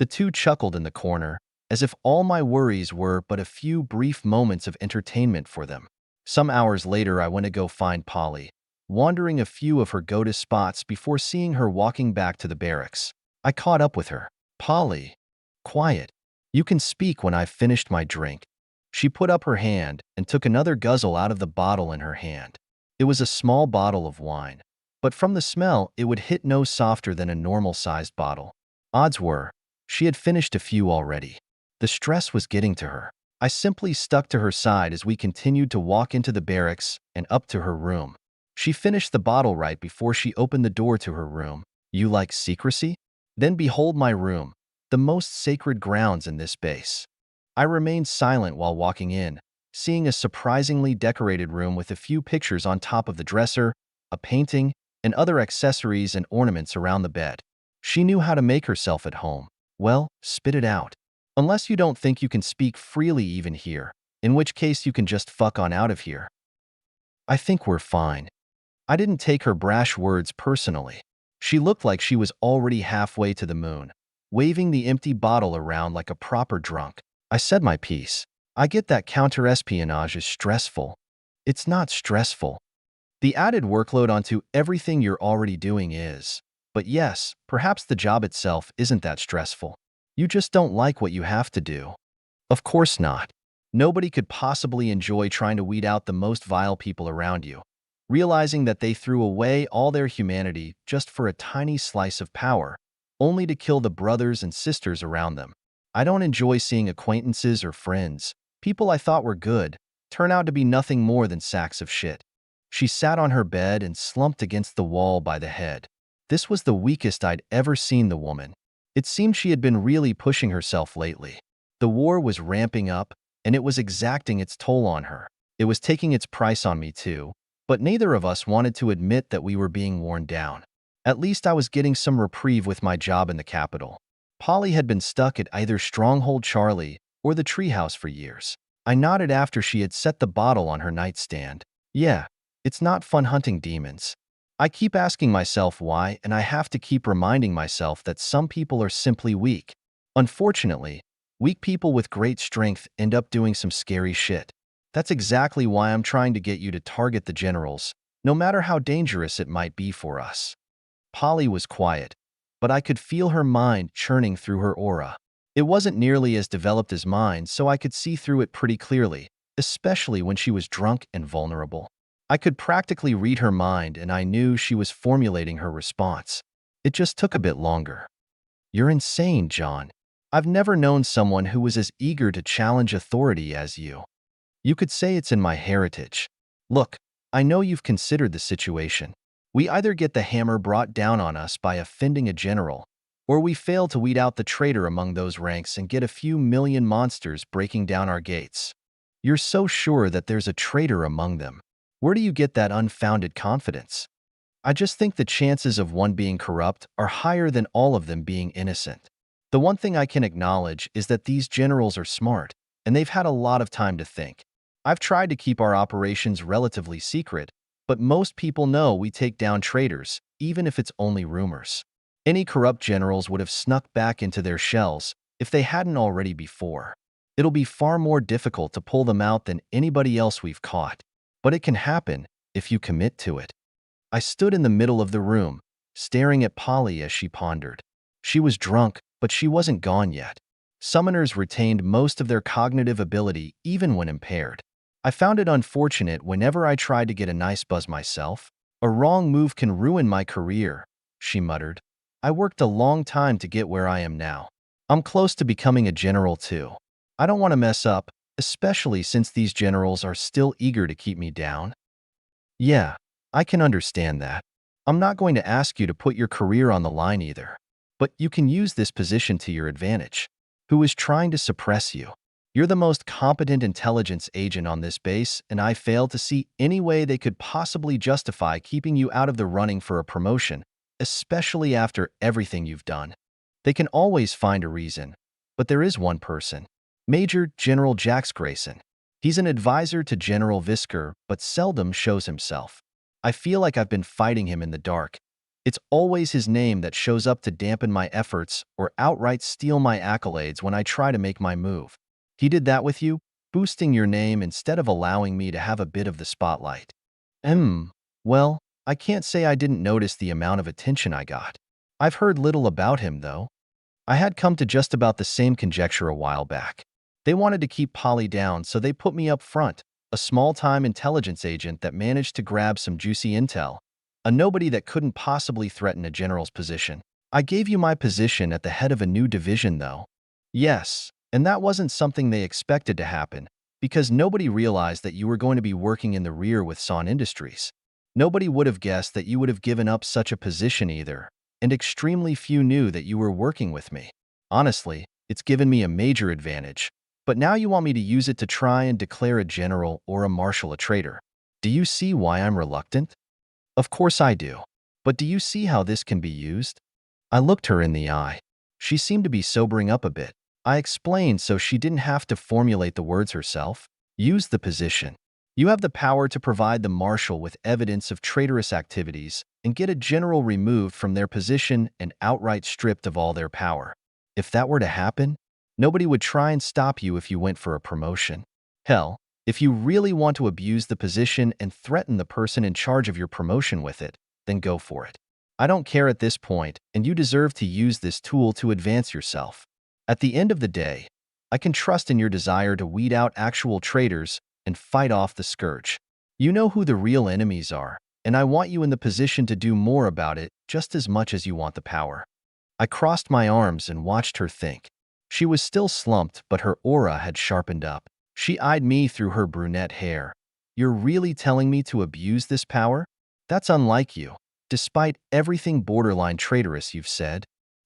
The two chuckled in the corner, as if all my worries were but a few brief moments of entertainment for them. Some hours later, I went to go find Polly, wandering a few of her go-to spots before seeing her walking back to the barracks. I caught up with her. Polly. Quiet. You can speak when I've finished my drink. She put up her hand and took another guzzle out of the bottle in her hand. It was a small bottle of wine, but from the smell, it would hit no softer than a normal-sized bottle. Odds were, she had finished a few already. The stress was getting to her. I simply stuck to her side as we continued to walk into the barracks and up to her room. She finished the bottle right before she opened the door to her room. You like secrecy? Then behold my room, the most sacred grounds in this base. I remained silent while walking in, seeing a surprisingly decorated room with a few pictures on top of the dresser, a painting, and other accessories and ornaments around the bed. She knew how to make herself at home. Well, spit it out. Unless you don't think you can speak freely even here, in which case you can just fuck on out of here. I think we're fine. I didn't take her brash words personally. She looked like she was already halfway to the moon, waving the empty bottle around like a proper drunk. I said my piece. I get that counter-espionage is stressful. It's not stressful. The added workload onto everything you're already doing is. But yes, perhaps the job itself isn't that stressful. You just don't like what you have to do. Of course not. Nobody could possibly enjoy trying to weed out the most vile people around you, realizing that they threw away all their humanity just for a tiny slice of power, only to kill the brothers and sisters around them. I don't enjoy seeing acquaintances or friends, people I thought were good, turn out to be nothing more than sacks of shit. She sat on her bed and slumped against the wall by the head. This was the weakest I'd ever seen the woman. It seemed she had been really pushing herself lately. The war was ramping up, and it was exacting its toll on her. It was taking its price on me too, but neither of us wanted to admit that we were being worn down. At least I was getting some reprieve with my job in the capital. Polly had been stuck at either Stronghold Charlie or the treehouse for years. I nodded after she had set the bottle on her nightstand. Yeah, it's not fun hunting demons. I keep asking myself why, and I have to keep reminding myself that some people are simply weak. Unfortunately, weak people with great strength end up doing some scary shit. That's exactly why I'm trying to get you to target the generals, no matter how dangerous it might be for us. Polly was quiet, but I could feel her mind churning through her aura. It wasn't nearly as developed as mine, so I could see through it pretty clearly, especially when she was drunk and vulnerable. I could practically read her mind, and I knew she was formulating her response. It just took a bit longer. You're insane, John. I've never known someone who was as eager to challenge authority as you. You could say it's in my heritage. Look, I know you've considered the situation. We either get the hammer brought down on us by offending a general, or we fail to weed out the traitor among those ranks and get a few million monsters breaking down our gates. You're so sure that there's a traitor among them. Where do you get that unfounded confidence? I just think the chances of one being corrupt are higher than all of them being innocent. The one thing I can acknowledge is that these generals are smart, and they've had a lot of time to think. I've tried to keep our operations relatively secret, but most people know we take down traitors, even if it's only rumors. Any corrupt generals would have snuck back into their shells if they hadn't already before. It'll be far more difficult to pull them out than anybody else we've caught, but it can happen if you commit to it. I stood in the middle of the room, staring at Polly as she pondered. She was drunk, but she wasn't gone yet. Summoners retained most of their cognitive ability even when impaired. I found it unfortunate whenever I tried to get a nice buzz myself. A wrong move can ruin my career, she muttered. I worked a long time to get where I am now. I'm close to becoming a general too. I don't want to mess up, especially since these generals are still eager to keep me down. Yeah, I can understand that. I'm not going to ask you to put your career on the line either. But you can use this position to your advantage. Who is trying to suppress you? You're the most competent intelligence agent on this base, and I fail to see any way they could possibly justify keeping you out of the running for a promotion, especially after everything you've done. They can always find a reason, but there is one person. Major General Jax Grayson. He's an advisor to General Visker, but seldom shows himself. I feel like I've been fighting him in the dark. It's always his name that shows up to dampen my efforts or outright steal my accolades when I try to make my move. He did that with you, boosting your name instead of allowing me to have a bit of the spotlight. Well, I can't say I didn't notice the amount of attention I got. I've heard little about him, though. I had come to just about the same conjecture a while back. They wanted to keep Polly down, so they put me up front, a small-time intelligence agent that managed to grab some juicy intel, a nobody that couldn't possibly threaten a general's position. I gave you my position at the head of a new division, though. Yes, and that wasn't something they expected to happen, because nobody realized that you were going to be working in the rear with Son Industries. Nobody would have guessed that you would have given up such a position either, and extremely few knew that you were working with me. Honestly, it's given me a major advantage, but now you want me to use it to try and declare a general or a marshal a traitor. Do you see why I'm reluctant? Of course I do. But do you see how this can be used? I looked her in the eye. She seemed to be sobering up a bit. I explained so she didn't have to formulate the words herself. Use the position. You have the power to provide the marshal with evidence of traitorous activities and get a general removed from their position and outright stripped of all their power. If that were to happen, nobody would try and stop you if you went for a promotion. Hell, if you really want to abuse the position and threaten the person in charge of your promotion with it, then go for it. I don't care at this point, and you deserve to use this tool to advance yourself. At the end of the day, I can trust in your desire to weed out actual traitors and fight off the scourge. You know who the real enemies are, and I want you in the position to do more about it just as much as you want the power. I crossed my arms and watched her think. She was still slumped, but her aura had sharpened up. She eyed me through her brunette hair. You're really telling me to abuse this power? That's unlike you. Despite everything borderline traitorous you've said,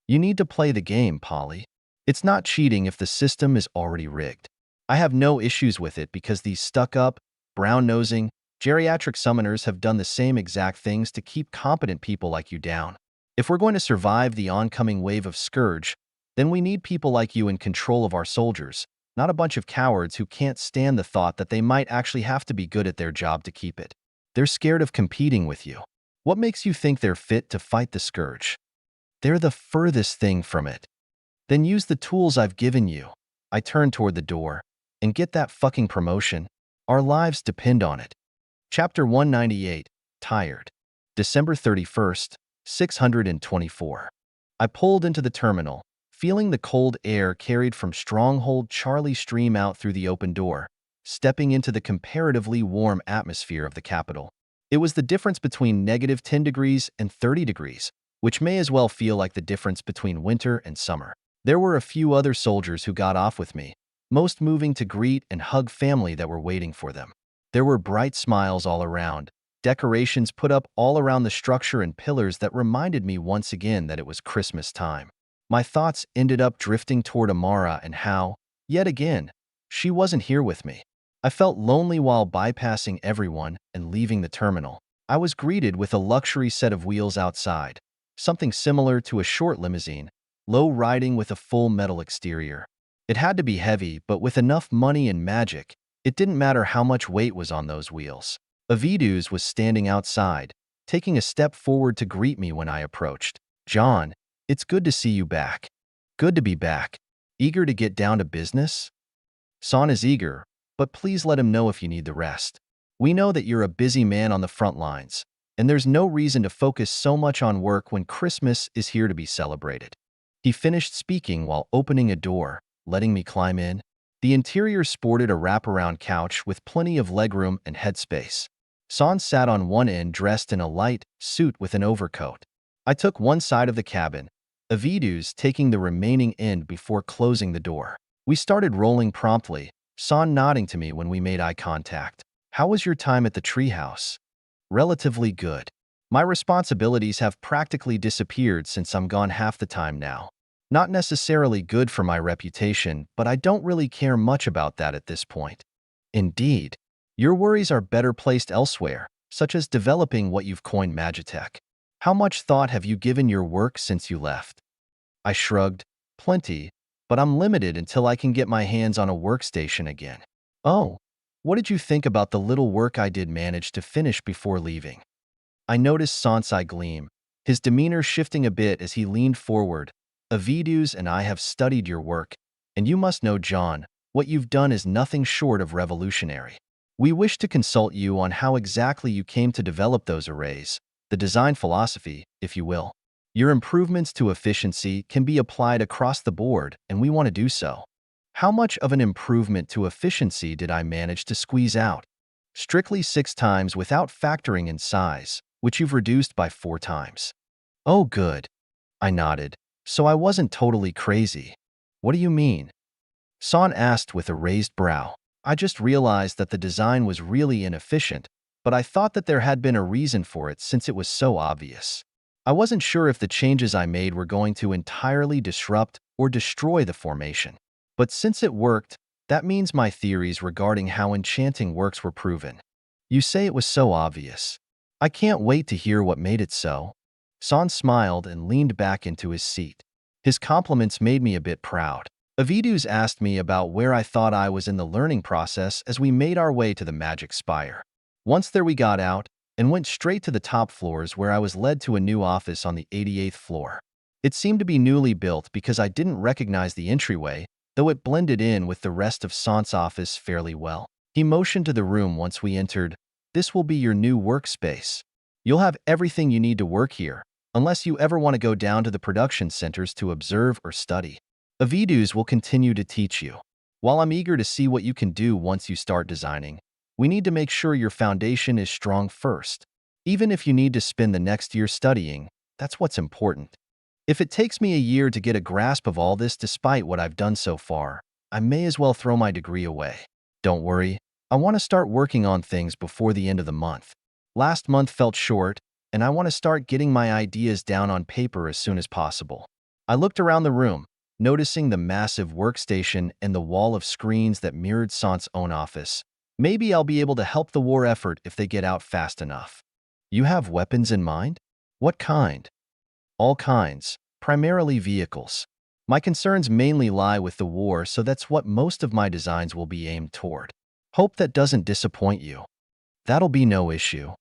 you need to play the game, Polly. It's not cheating if the system is already rigged. I have no issues with it because these stuck-up, brown-nosing, geriatric summoners have done the same exact things to keep competent people like you down. If we're going to survive the oncoming wave of Scourge, then we need people like you in control of our soldiers, not a bunch of cowards who can't stand the thought that they might actually have to be good at their job to keep it. They're scared of competing with you. What makes you think they're fit to fight the Scourge? They're the furthest thing from it. Then use the tools I've given you. I turn toward the door. And get that fucking promotion. Our lives depend on it. Chapter 198, Tired. December 31st, 624. I pulled into the terminal, feeling the cold air carried from Stronghold Charlie stream out through the open door, stepping into the comparatively warm atmosphere of the capital. It was the difference between negative 10 degrees and 30 degrees, which may as well feel like the difference between winter and summer. There were a few other soldiers who got off with me, most moving to greet and hug family that were waiting for them. There were bright smiles all around, decorations put up all around the structure and pillars that reminded me once again that it was Christmas time. My thoughts ended up drifting toward Amara and how, yet again, she wasn't here with me. I felt lonely while bypassing everyone and leaving the terminal. I was greeted with a luxury set of wheels outside, something similar to a short limousine, low riding with a full metal exterior. It had to be heavy, but with enough money and magic, it didn't matter how much weight was on those wheels. Avidus was standing outside, taking a step forward to greet me when I approached. John, it's good to see you back. Good to be back. Eager to get down to business? Son is eager, but please let him know if you need the rest. We know that you're a busy man on the front lines, and there's no reason to focus so much on work when Christmas is here to be celebrated. He finished speaking while opening a door, letting me climb in. The interior sported a wraparound couch with plenty of legroom and headspace. Son sat on one end dressed in a light suit with an overcoat. I took one side of the cabin, Avidus taking the remaining end before closing the door. We started rolling promptly, Son nodding to me when we made eye contact. How was your time at the treehouse? Relatively good. My responsibilities have practically disappeared since I'm gone half the time now. Not necessarily good for my reputation, but I don't really care much about that at this point. Indeed. Your worries are better placed elsewhere, such as developing what you've coined Magitech. How much thought have you given your work since you left? I shrugged. Plenty, but I'm limited until I can get my hands on a workstation again. Oh, what did you think about the little work I did manage to finish before leaving? I noticed Son's eye gleam, his demeanor shifting a bit as he leaned forward. Avidus and I have studied your work, and you must know, John, what you've done is nothing short of revolutionary. We wish to consult you on how exactly you came to develop those arrays, the design philosophy, if you will. Your improvements to efficiency can be applied across the board, and we want to do so. How much of an improvement to efficiency did I manage to squeeze out? Strictly 6 times without factoring in size, which you've reduced by 4 times. Oh, good. I nodded. So I wasn't totally crazy. What do you mean? Son asked with a raised brow. I just realized that the design was really inefficient, but I thought that there had been a reason for it since it was so obvious. I wasn't sure if the changes I made were going to entirely disrupt or destroy the formation. But since it worked, that means my theories regarding how enchanting works were proven. You say it was so obvious. I can't wait to hear what made it so. Son smiled and leaned back into his seat. His compliments made me a bit proud. Avidus asked me about where I thought I was in the learning process as we made our way to the Magic Spire. Once there we got out and went straight to the top floors where I was led to a new office on the 88th floor. It seemed to be newly built because I didn't recognize the entryway, though it blended in with the rest of Son's office fairly well. He motioned to the room once we entered. This will be your new workspace. You'll have everything you need to work here, unless you ever want to go down to the production centers to observe or study. Avidus will continue to teach you. While I'm eager to see what you can do once you start designing, we need to make sure your foundation is strong first. Even if you need to spend the next year studying, that's what's important. If it takes me a year to get a grasp of all this despite what I've done so far, I may as well throw my degree away. Don't worry, I want to start working on things before the end of the month. Last month felt short, and I want to start getting my ideas down on paper as soon as possible. I looked around the room, noticing the massive workstation and the wall of screens that mirrored Sant's own office. Maybe I'll be able to help the war effort if they get out fast enough. You have weapons in mind? What kind? All kinds, primarily vehicles. My concerns mainly lie with the war, so that's what most of my designs will be aimed toward. Hope that doesn't disappoint you. That'll be no issue.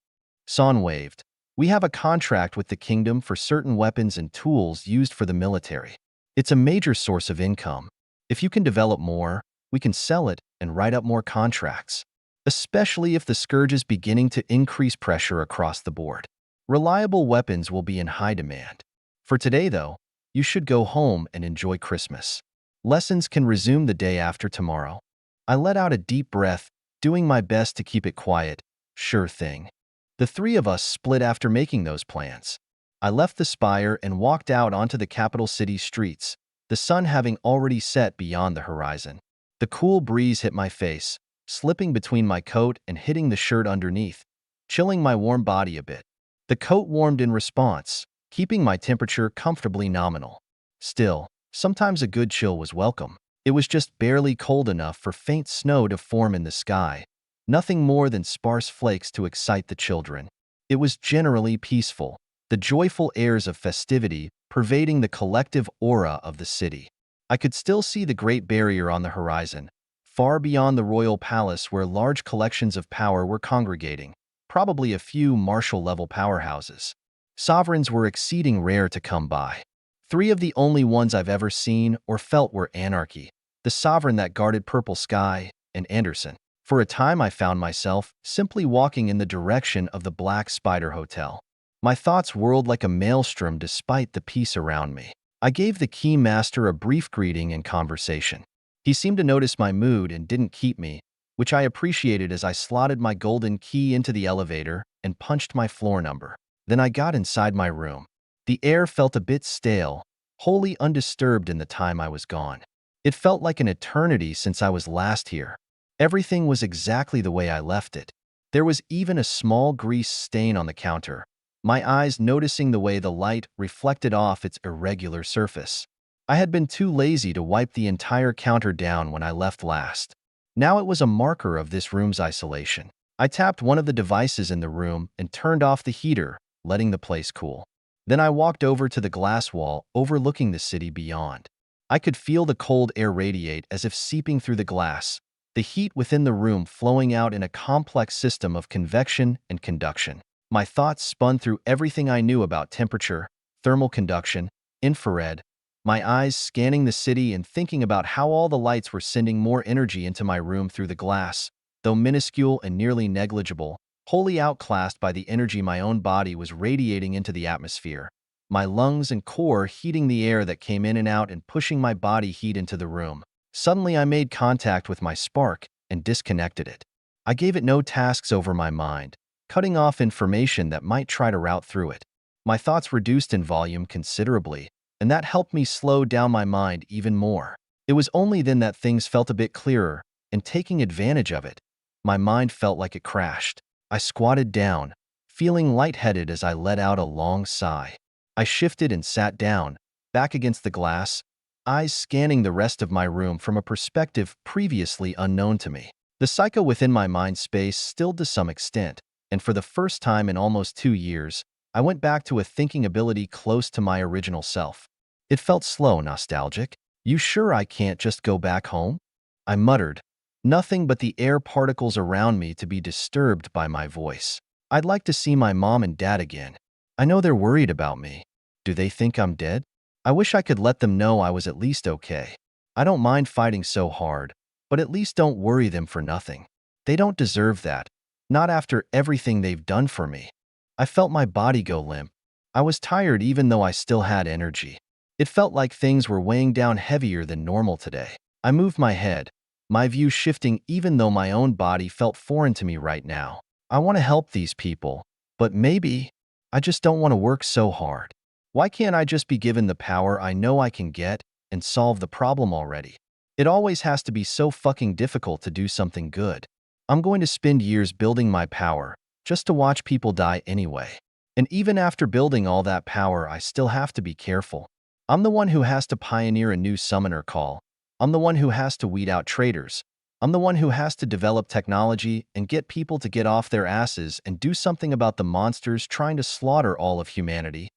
San waved. We have a contract with the kingdom for certain weapons and tools used for the military. It's a major source of income. If you can develop more, we can sell it and write up more contracts, especially if the scourge is beginning to increase pressure across the board. Reliable weapons will be in high demand. For today, though, you should go home and enjoy Christmas. Lessons can resume the day after tomorrow. I let out a deep breath, doing my best to keep it quiet. Sure thing. The three of us split after making those plans. I left the spire and walked out onto the capital city's streets, the sun having already set beyond the horizon. The cool breeze hit my face, slipping between my coat and hitting the shirt underneath, chilling my warm body a bit. The coat warmed in response, keeping my temperature comfortably nominal. Still, sometimes a good chill was welcome. It was just barely cold enough for faint snow to form in the sky, nothing more than sparse flakes to excite the children. It was generally peaceful, the joyful airs of festivity pervading the collective aura of the city. I could still see the Great Barrier on the horizon, far beyond the royal palace where large collections of power were congregating, probably a few martial-level powerhouses. Sovereigns were exceeding rare to come by. Three of the only ones I've ever seen or felt were Anarchy, the sovereign that guarded Purple Sky, and Anderson. For a time I found myself simply walking in the direction of the Black Spider Hotel. My thoughts whirled like a maelstrom despite the peace around me. I gave the key master a brief greeting and conversation. He seemed to notice my mood and didn't keep me, which I appreciated as I slotted my golden key into the elevator and punched my floor number. Then I got inside my room. The air felt a bit stale, wholly undisturbed in the time I was gone. It felt like an eternity since I was last here. Everything was exactly the way I left it. There was even a small grease stain on the counter, my eyes noticing the way the light reflected off its irregular surface. I had been too lazy to wipe the entire counter down when I left last. Now it was a marker of this room's isolation. I tapped one of the devices in the room and turned off the heater, letting the place cool. Then I walked over to the glass wall overlooking the city beyond. I could feel the cold air radiate as if seeping through the glass, the heat within the room flowing out in a complex system of convection and conduction. My thoughts spun through everything I knew about temperature, thermal conduction, infrared, my eyes scanning the city and thinking about how all the lights were sending more energy into my room through the glass, though minuscule and nearly negligible, wholly outclassed by the energy my own body was radiating into the atmosphere. My lungs and core heating the air that came in and out and pushing my body heat into the room. Suddenly I made contact with my spark and disconnected it. I gave it no tasks over my mind, cutting off information that might try to route through it. My thoughts reduced in volume considerably, and that helped me slow down my mind even more. It was only then that things felt a bit clearer, and taking advantage of it, my mind felt like it crashed. I squatted down, feeling lightheaded as I let out a long sigh. I shifted and sat down, back against the glass, eyes scanning the rest of my room from a perspective previously unknown to me. The psycho within my mind space stilled to some extent, and for the first time in almost 2 years, I went back to a thinking ability close to my original self. It felt slow, nostalgic. You sure I can't just go back home? I muttered, nothing but the air particles around me to be disturbed by my voice. I'd like to see my mom and dad again. I know they're worried about me. Do they think I'm dead? I wish I could let them know I was at least okay. I don't mind fighting so hard, but at least don't worry them for nothing. They don't deserve that, not after everything they've done for me. I felt my body go limp. I was tired even though I still had energy. It felt like things were weighing down heavier than normal today. I moved my head, my view shifting even though my own body felt foreign to me right now. I want to help these people, but maybe I just don't want to work so hard. Why can't I just be given the power I know I can get and solve the problem already? It always has to be so fucking difficult to do something good. I'm going to spend years building my power just to watch people die anyway. And even after building all that power, I still have to be careful. I'm the one who has to pioneer a new summoner call. I'm the one who has to weed out traitors. I'm the one who has to develop technology and get people to get off their asses and do something about the monsters trying to slaughter all of humanity.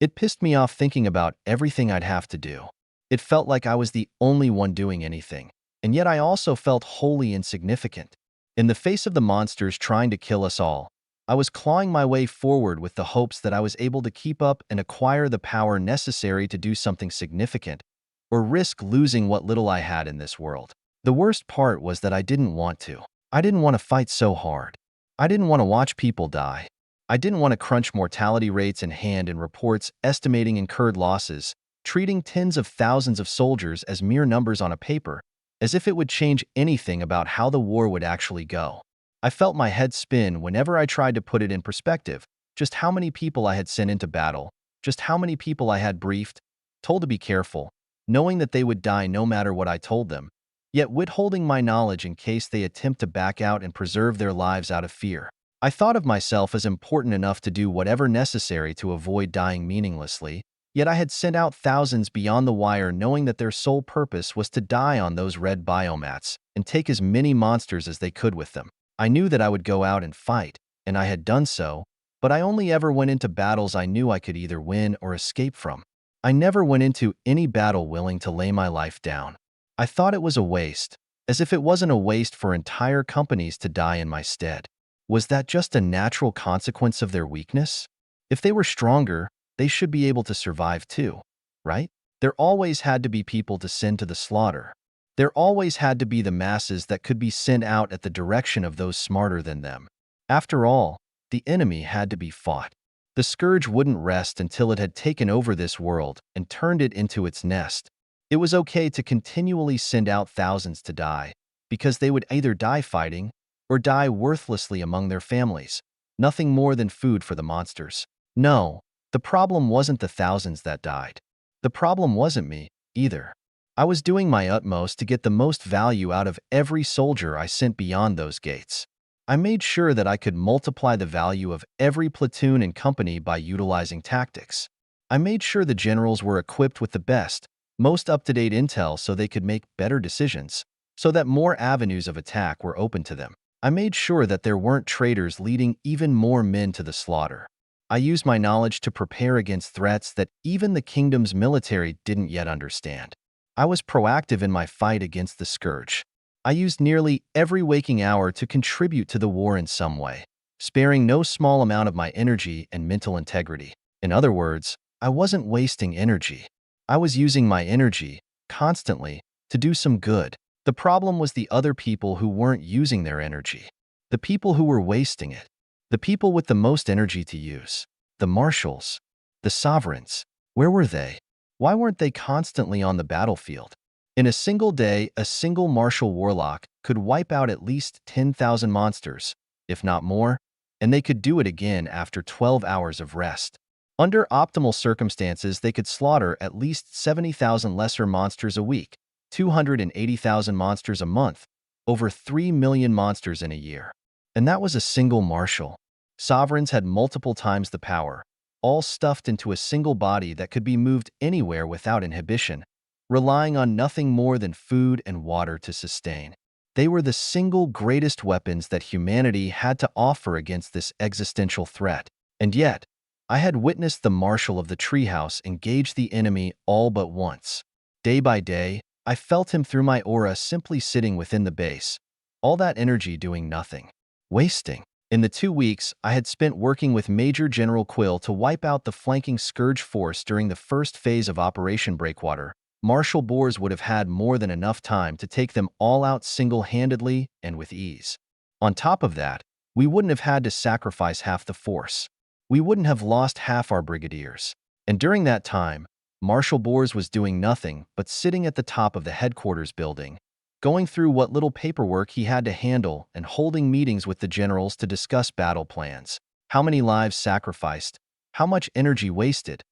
It pissed me off thinking about everything I'd have to do. It felt like I was the only one doing anything, and yet I also felt wholly insignificant. In the face of the monsters trying to kill us all, I was clawing my way forward with the hopes that I was able to keep up and acquire the power necessary to do something significant, or risk losing what little I had in this world. The worst part was that I didn't want to. I didn't want to fight so hard. I didn't want to watch people die. I didn't want to crunch mortality rates in hand and reports estimating incurred losses, treating tens of thousands of soldiers as mere numbers on a paper, as if it would change anything about how the war would actually go. I felt my head spin whenever I tried to put it in perspective, just how many people I had sent into battle, just how many people I had briefed, told to be careful, knowing that they would die no matter what I told them, yet withholding my knowledge in case they attempt to back out and preserve their lives out of fear. I thought of myself as important enough to do whatever necessary to avoid dying meaninglessly, yet I had sent out thousands beyond the wire knowing that their sole purpose was to die on those red biomats and take as many monsters as they could with them. I knew that I would go out and fight, and I had done so, but I only ever went into battles I knew I could either win or escape from. I never went into any battle willing to lay my life down. I thought it was a waste, as if it wasn't a waste for entire companies to die in my stead. Was that just a natural consequence of their weakness? If they were stronger, they should be able to survive too, right? There always had to be people to send to the slaughter. There always had to be the masses that could be sent out at the direction of those smarter than them. After all, the enemy had to be fought. The scourge wouldn't rest until it had taken over this world and turned it into its nest. It was okay to continually send out thousands to die, because they would either die fighting or die worthlessly among their families, nothing more than food for the monsters. No, the problem wasn't the thousands that died. The problem wasn't me, either. I was doing my utmost to get the most value out of every soldier I sent beyond those gates. I made sure that I could multiply the value of every platoon and company by utilizing tactics. I made sure the generals were equipped with the best, most up-to-date intel so they could make better decisions, so that more avenues of attack were open to them. I made sure that there weren't traitors leading even more men to the slaughter. I used my knowledge to prepare against threats that even the kingdom's military didn't yet understand. I was proactive in my fight against the scourge. I used nearly every waking hour to contribute to the war in some way, sparing no small amount of my energy and mental integrity. In other words, I wasn't wasting energy. I was using my energy, constantly, to do some good. The problem was the other people who weren't using their energy. The people who were wasting it. The people with the most energy to use. The marshals. The sovereigns. Where were they? Why weren't they constantly on the battlefield? In a single day, a single martial warlock could wipe out at least 10,000 monsters, if not more, and they could do it again after 12 hours of rest. Under optimal circumstances, they could slaughter at least 70,000 lesser monsters a week, 280,000 monsters a month, over 3 million monsters in a year. And that was a single marshal. Sovereigns had multiple times the power, all stuffed into a single body that could be moved anywhere without inhibition, relying on nothing more than food and water to sustain. They were the single greatest weapons that humanity had to offer against this existential threat. And yet, I had witnessed the marshal of the treehouse engage the enemy all but once. Day by day, I felt him through my aura simply sitting within the base, all that energy doing nothing. Wasting. In the 2 weeks I had spent working with Major General Quill to wipe out the flanking Scourge force during the first phase of Operation Breakwater, Marshal Boers would have had more than enough time to take them all out single-handedly and with ease. On top of that, we wouldn't have had to sacrifice half the force. We wouldn't have lost half our brigadiers. And during that time, Marshal Boers was doing nothing but sitting at the top of the headquarters building, going through what little paperwork he had to handle and holding meetings with the generals to discuss battle plans, how many lives sacrificed, how much energy wasted.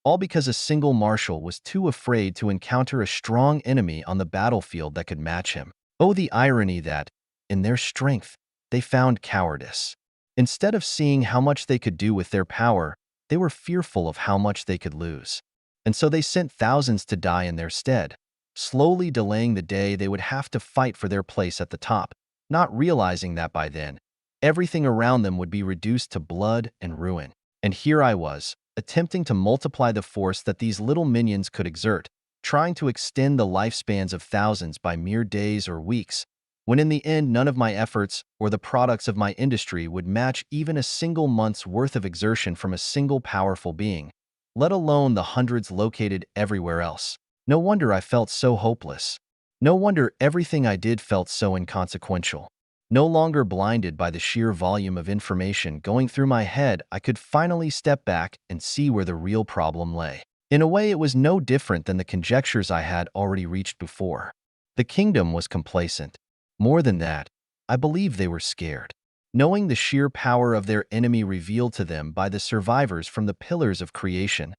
All because a single marshal was too afraid to encounter a strong enemy on the battlefield that could match him. Oh, the irony that, in their strength, they found cowardice. Instead of seeing how much they could do with their power, they were fearful of how much they could lose. And so they sent thousands to die in their stead, slowly delaying the day they would have to fight for their place at the top, not realizing that by then, everything around them would be reduced to blood and ruin. And here I was, attempting to multiply the force that these little minions could exert, trying to extend the lifespans of thousands by mere days or weeks, when in the end none of my efforts or the products of my industry would match even a single month's worth of exertion from a single powerful being, let alone the hundreds located everywhere else. No wonder I felt so hopeless. No wonder everything I did felt so inconsequential. No longer blinded by the sheer volume of information going through my head, I could finally step back and see where the real problem lay. In a way, it was no different than the conjectures I had already reached before. The kingdom was complacent. More than that, I believe they were scared. Knowing the sheer power of their enemy revealed to them by the survivors from the pillars of creation,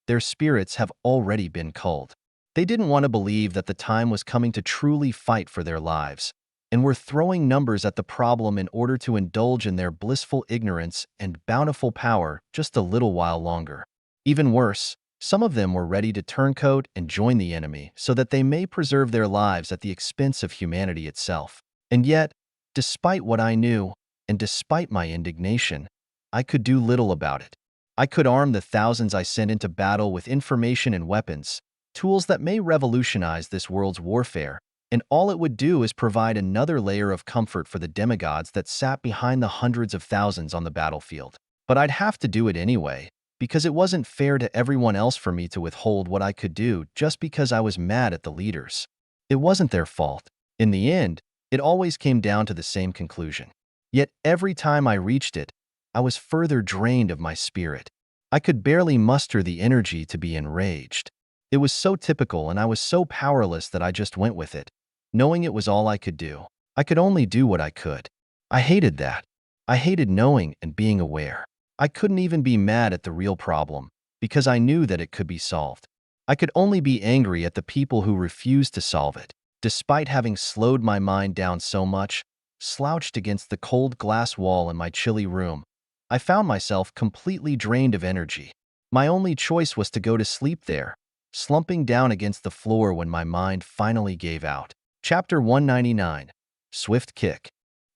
their spirits have already been culled. They didn't want to believe that the time was coming to truly fight for their lives, and were throwing numbers at the problem in order to indulge in their blissful ignorance and bountiful power just a little while longer. Even worse, some of them were ready to turncoat and join the enemy so that they may preserve their lives at the expense of humanity itself. And yet, despite what I knew, and despite my indignation, I could do little about it. I could arm the thousands I sent into battle with information and weapons, tools that may revolutionize this world's warfare, and all it would do is provide another layer of comfort for the demigods that sat behind the hundreds of thousands on the battlefield. But I'd have to do it anyway, because it wasn't fair to everyone else for me to withhold what I could do just because I was mad at the leaders. It wasn't their fault. In the end, it always came down to the same conclusion. Yet every time I reached it, I was further drained of my spirit. I could barely muster the energy to be enraged. It was so typical, and I was so powerless that I just went with it, knowing it was all I could do. I could only do what I could. I hated that. I hated knowing and being aware. I couldn't even be mad at the real problem, because I knew that it could be solved. I could only be angry at the people who refused to solve it. Despite having slowed my mind down so much, slouched against the cold glass wall in my chilly room, I found myself completely drained of energy. My only choice was to go to sleep there, slumping down against the floor when my mind finally gave out. Chapter 199. Swift Kick.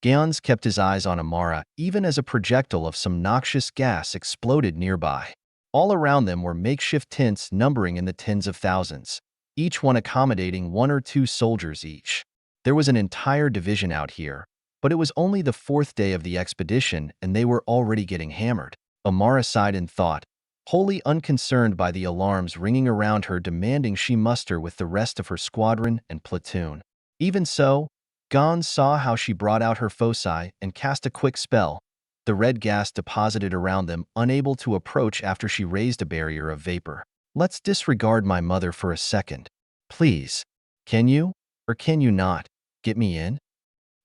Gans kept his eyes on Amara even as a projectile of some noxious gas exploded nearby. All around them were makeshift tents numbering in the tens of thousands, each one accommodating 1 or 2 soldiers each. There was an entire division out here, but it was only the 4th day of the expedition and they were already getting hammered. Amara sighed in thought, wholly unconcerned by the alarms ringing around her demanding she muster with the rest of her squadron and platoon. Even so, Gans saw how she brought out her foci and cast a quick spell, the red gas deposited around them unable to approach after she raised a barrier of vapor. Let's disregard my mother for a second. Please. Can you, or can you not, get me in?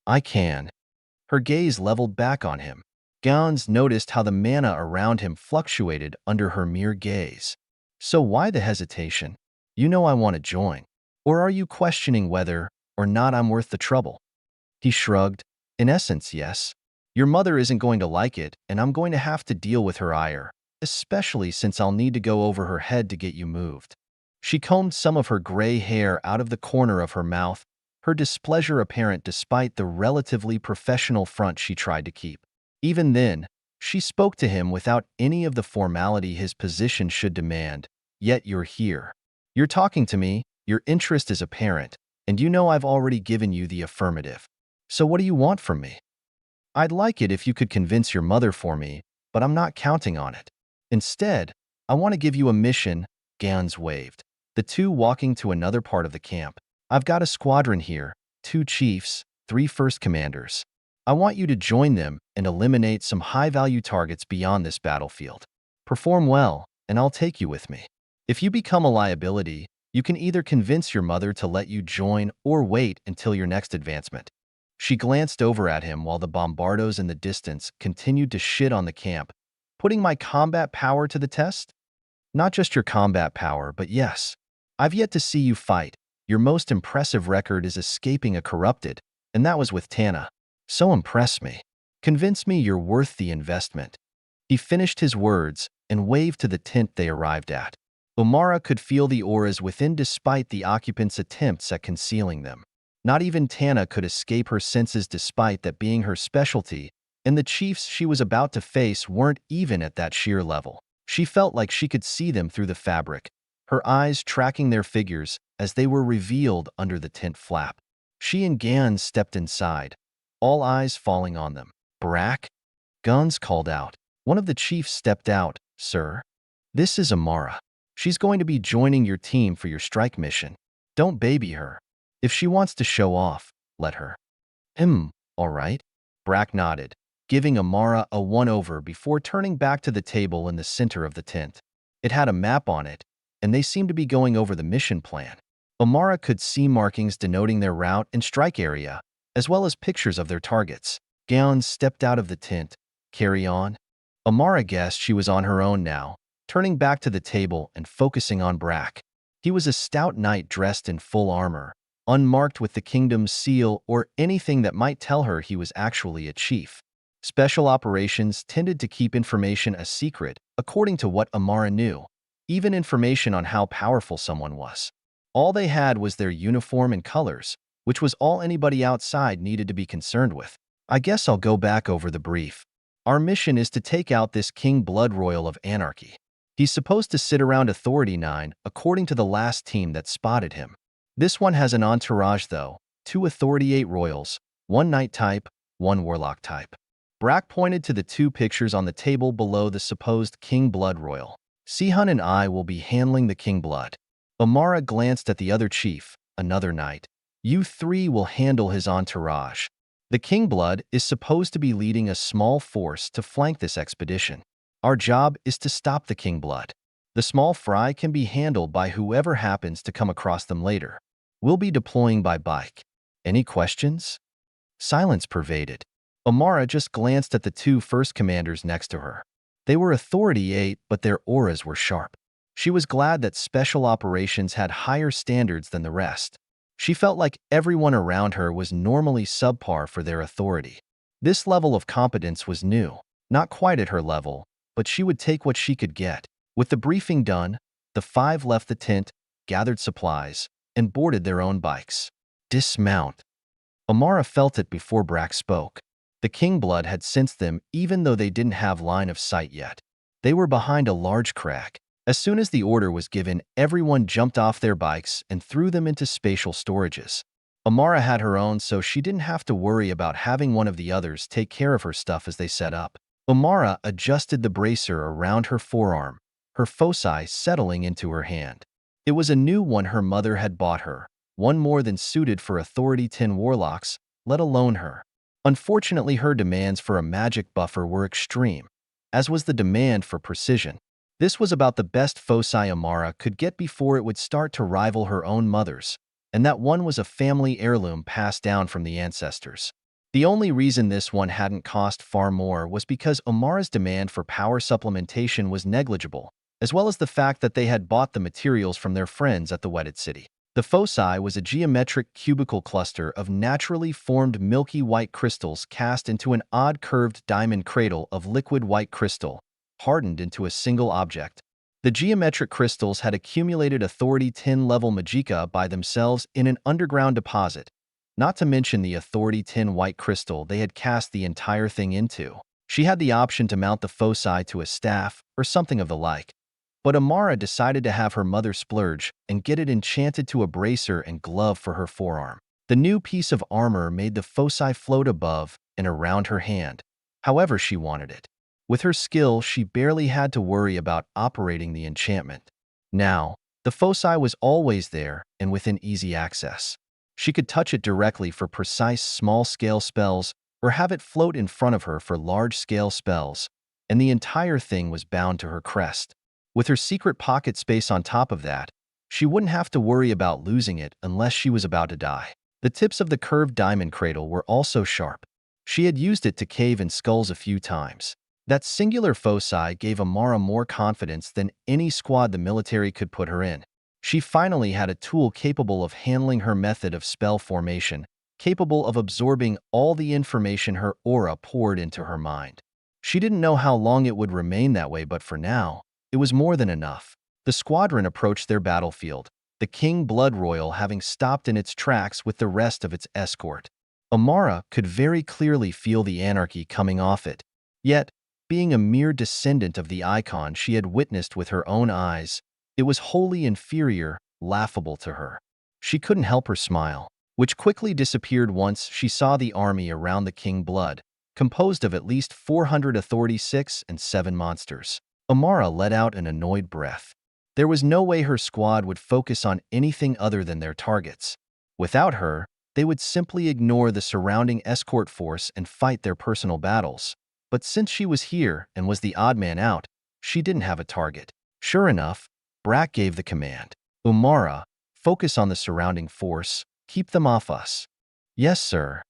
I can. Her gaze leveled back on him. Gans noticed how the mana around him fluctuated under her mere gaze. So why the hesitation? You know I want to join. Or are you questioning whether or not I'm worth the trouble? He shrugged. In essence, yes. Your mother isn't going to like it, and I'm going to have to deal with her ire, especially since I'll need to go over her head to get you moved. She combed some of her gray hair out of the corner of her mouth, her displeasure apparent despite the relatively professional front she tried to keep. Even then, she spoke to him without any of the formality his position should demand. Yet you're here. You're talking to me, your interest is apparent, and you know I've already given you the affirmative. So what do you want from me? I'd like it if you could convince your mother for me, but I'm not counting on it. Instead, I want to give you a mission. Gans waved, the two walking to another part of the camp. I've got a squadron here, 2 chiefs, 3 first commanders. I want you to join them and eliminate some high-value targets beyond this battlefield. Perform well, and I'll take you with me. If you become a liability, you can either convince your mother to let you join or wait until your next advancement. She glanced over at him while the bombardos in the distance continued to shit on the camp. Putting my combat power to the test? Not just your combat power, but yes. I've yet to see you fight. Your most impressive record is escaping a corrupted, and that was with Tana. So impress me. Convince me you're worth the investment." He finished his words and waved to the tent they arrived at. Omara could feel the auras within despite the occupants' attempts at concealing them. Not even Tana could escape her senses despite that being her specialty, and the chiefs she was about to face weren't even at that sheer level. She felt like she could see them through the fabric, her eyes tracking their figures as they were revealed under the tent flap. She and Gan stepped inside, all eyes falling on them. "Brack?" Guns called out. One of the chiefs stepped out. "Sir, this is Amara. She's going to be joining your team for your strike mission. Don't baby her. If she wants to show off, let her." All right." Brack nodded, giving Amara a one-over before turning back to the table in the center of the tent. It had a map on it, and they seemed to be going over the mission plan. Amara could see markings denoting their route and strike area, as well as pictures of their targets. Gaon stepped out of the tent. "Carry on?" Amara guessed she was on her own now, turning back to the table and focusing on Brack. He was a stout knight dressed in full armor, unmarked with the kingdom's seal or anything that might tell her he was actually a chief. Special operations tended to keep information a secret, according to what Amara knew, even information on how powerful someone was. All they had was their uniform and colors, which was all anybody outside needed to be concerned with. "I guess I'll go back over the brief. Our mission is to take out this King Blood Royal of Anarchy. He's supposed to sit around Authority 9, according to the last team that spotted him. This one has an entourage, though. 2 Authority 8 Royals, 1 Knight type, 1 Warlock type." Brack pointed to the 2 pictures on the table below the supposed King Blood Royal. "Sihun and I will be handling the King Blood." Amara glanced at the other chief, another knight. "You 3 will handle his entourage. The King Blood is supposed to be leading a small force to flank this expedition. Our job is to stop the King Blood. The small fry can be handled by whoever happens to come across them later. We'll be deploying by bike. Any questions?" Silence pervaded. Amara just glanced at the 2 first commanders next to her. They were Authority 8, but their auras were sharp. She was glad that special operations had higher standards than the rest. She felt like everyone around her was normally subpar for their authority. This level of competence was new, not quite at her level, but she would take what she could get. With the briefing done, the 5 left the tent, gathered supplies, and boarded their own bikes. "Dismount." Amara felt it before Brack spoke. The King Blood had sensed them even though they didn't have line of sight yet. They were behind a large crack. As soon as the order was given, everyone jumped off their bikes and threw them into spatial storages. Amara had her own, so she didn't have to worry about having one of the others take care of her stuff as they set up. Amara adjusted the bracer around her forearm, her foci settling into her hand. It was a new one her mother had bought her, one more than suited for Authority 10 warlocks, let alone her. Unfortunately, her demands for a magic buffer were extreme, as was the demand for precision. This was about the best foci Amara could get before it would start to rival her own mother's, and that one was a family heirloom passed down from the ancestors. The only reason this one hadn't cost far more was because Amara's demand for power supplementation was negligible, as well as the fact that they had bought the materials from their friends at the wedded city. The foci was a geometric cubical cluster of naturally formed milky white crystals cast into an odd curved diamond cradle of liquid white crystal, hardened into a single object. The geometric crystals had accumulated Authority 10 level magicka by themselves in an underground deposit, not to mention the Authority 10 white crystal they had cast the entire thing into. She had the option to mount the foci to a staff or something of the like, but Amara decided to have her mother splurge and get it enchanted to a bracer and glove for her forearm. The new piece of armor made the foci float above and around her hand, however she wanted it. With her skill, she barely had to worry about operating the enchantment. Now, the foci was always there and within easy access. She could touch it directly for precise small-scale spells or have it float in front of her for large-scale spells, and the entire thing was bound to her crest. With her secret pocket space on top of that, she wouldn't have to worry about losing it unless she was about to die. The tips of the curved diamond cradle were also sharp. She had used it to cave in skulls a few times. That singular foci gave Amara more confidence than any squad the military could put her in. She finally had a tool capable of handling her method of spell formation, capable of absorbing all the information her aura poured into her mind. She didn't know how long it would remain that way, but for now, it was more than enough. The squadron approached their battlefield, the King Blood Royal having stopped in its tracks with the rest of its escort. Amara could very clearly feel the anarchy coming off it. Yet, being a mere descendant of the icon she had witnessed with her own eyes, it was wholly inferior, laughable to her. She couldn't help her smile, which quickly disappeared once she saw the army around the King Blood, composed of at least 400 Authority 6 and 7 monsters. Amara let out an annoyed breath. There was no way her squad would focus on anything other than their targets. Without her, they would simply ignore the surrounding escort force and fight their personal battles. But since she was here and was the odd man out, she didn't have a target. Sure enough, Brack gave the command. Umara, focus on the surrounding force, keep them off us. Yes, sir.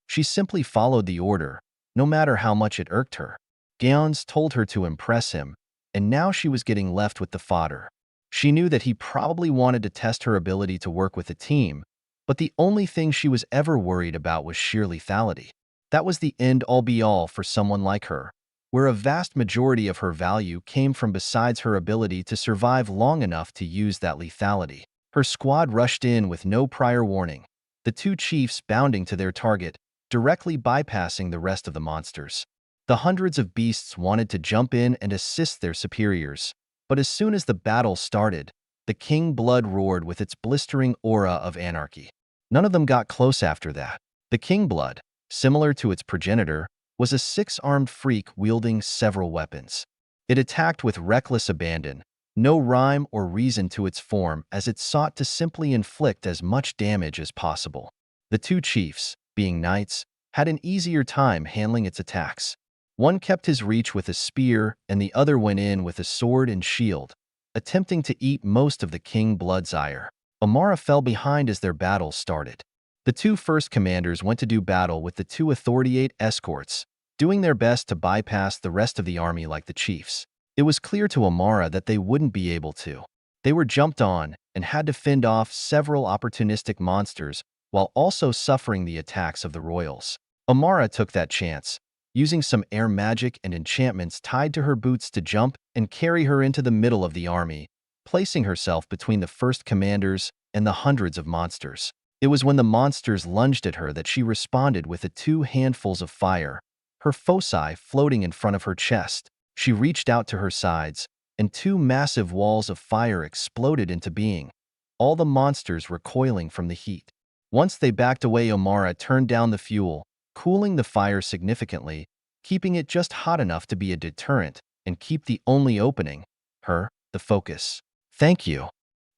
She simply followed the order, no matter how much it irked her. Gowns told her to impress him, and now she was getting left with the fodder. She knew that he probably wanted to test her ability to work with a team, but the only thing she was ever worried about was sheer lethality. That was the end-all-be-all for someone like her, where a vast majority of her value came from besides her ability to survive long enough to use that lethality. Her squad rushed in with no prior warning, the two chiefs bounding to their target, directly bypassing the rest of the monsters. The hundreds of beasts wanted to jump in and assist their superiors, but as soon as the battle started, the King Blood roared with its blistering aura of anarchy. None of them got close after that. The King Blood, similar to its progenitor, was a six-armed freak wielding several weapons. It attacked with reckless abandon, no rhyme or reason to its form, as it sought to simply inflict as much damage as possible. The two chiefs, being knights, had an easier time handling its attacks. One kept his reach with a spear, and the other went in with a sword and shield, attempting to eat most of the King Blood's ire. Amara fell behind as their battle started. The two first commanders went to do battle with the two Authority 8 escorts, doing their best to bypass the rest of the army like the chiefs. It was clear to Amara that they wouldn't be able to. They were jumped on and had to fend off several opportunistic monsters while also suffering the attacks of the royals. Amara took that chance, using some air magic and enchantments tied to her boots to jump and carry her into the middle of the army, placing herself between the first commanders and the hundreds of monsters. It was when the monsters lunged at her that she responded with the two handfuls of fire, her foci floating in front of her chest. She reached out to her sides, and two massive walls of fire exploded into being, all the monsters recoiling from the heat. Once they backed away, Amara turned down the fuel, cooling the fire significantly, keeping it just hot enough to be a deterrent and keep the only opening, the focus. Thank you.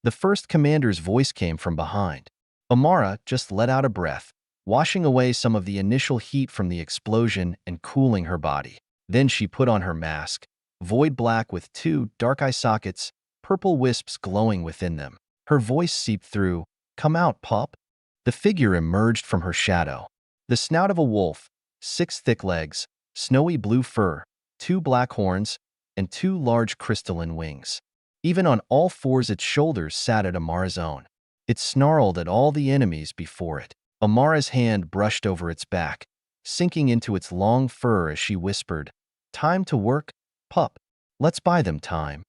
The first commander's voice came from behind. Amara just let out a breath, washing away some of the initial heat from the explosion and cooling her body. Then she put on her mask, void black with two dark eye sockets, purple wisps glowing within them. Her voice seeped through, "Come out, pup." The figure emerged from her shadow. The snout of a wolf, 6 thick legs, snowy blue fur, 2 black horns, and 2 large crystalline wings. Even on all fours its shoulders sat at Amara's own. It snarled at all the enemies before it. Amara's hand brushed over its back, sinking into its long fur as she whispered, "Time to work, pup. Let's buy them time."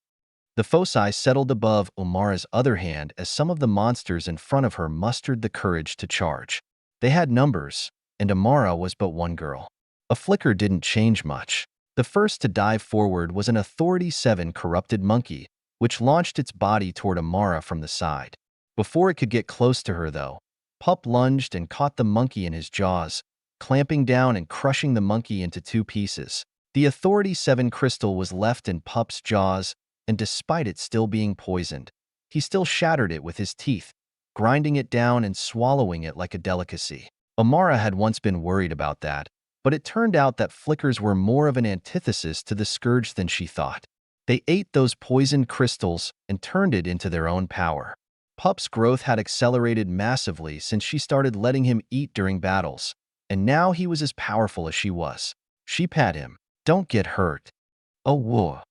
The foci settled above Amara's other hand as some of the monsters in front of her mustered the courage to charge. They had numbers, and Amara was but one girl. A flicker didn't change much. The first to dive forward was an Authority 7 corrupted monkey, which launched its body toward Amara from the side. Before it could get close to her, though, Pup lunged and caught the monkey in his jaws, clamping down and crushing the monkey into 2 pieces. The Authority 7 crystal was left in Pup's jaws, and despite it still being poisoned, he still shattered it with his teeth, grinding it down and swallowing it like a delicacy. Amara had once been worried about that, but it turned out that flickers were more of an antithesis to the scourge than she thought. They ate those poisoned crystals and turned it into their own power. Pup's growth had accelerated massively since she started letting him eat during battles, and now he was as powerful as she was. She pat him, Don't get hurt. Oh, whoa.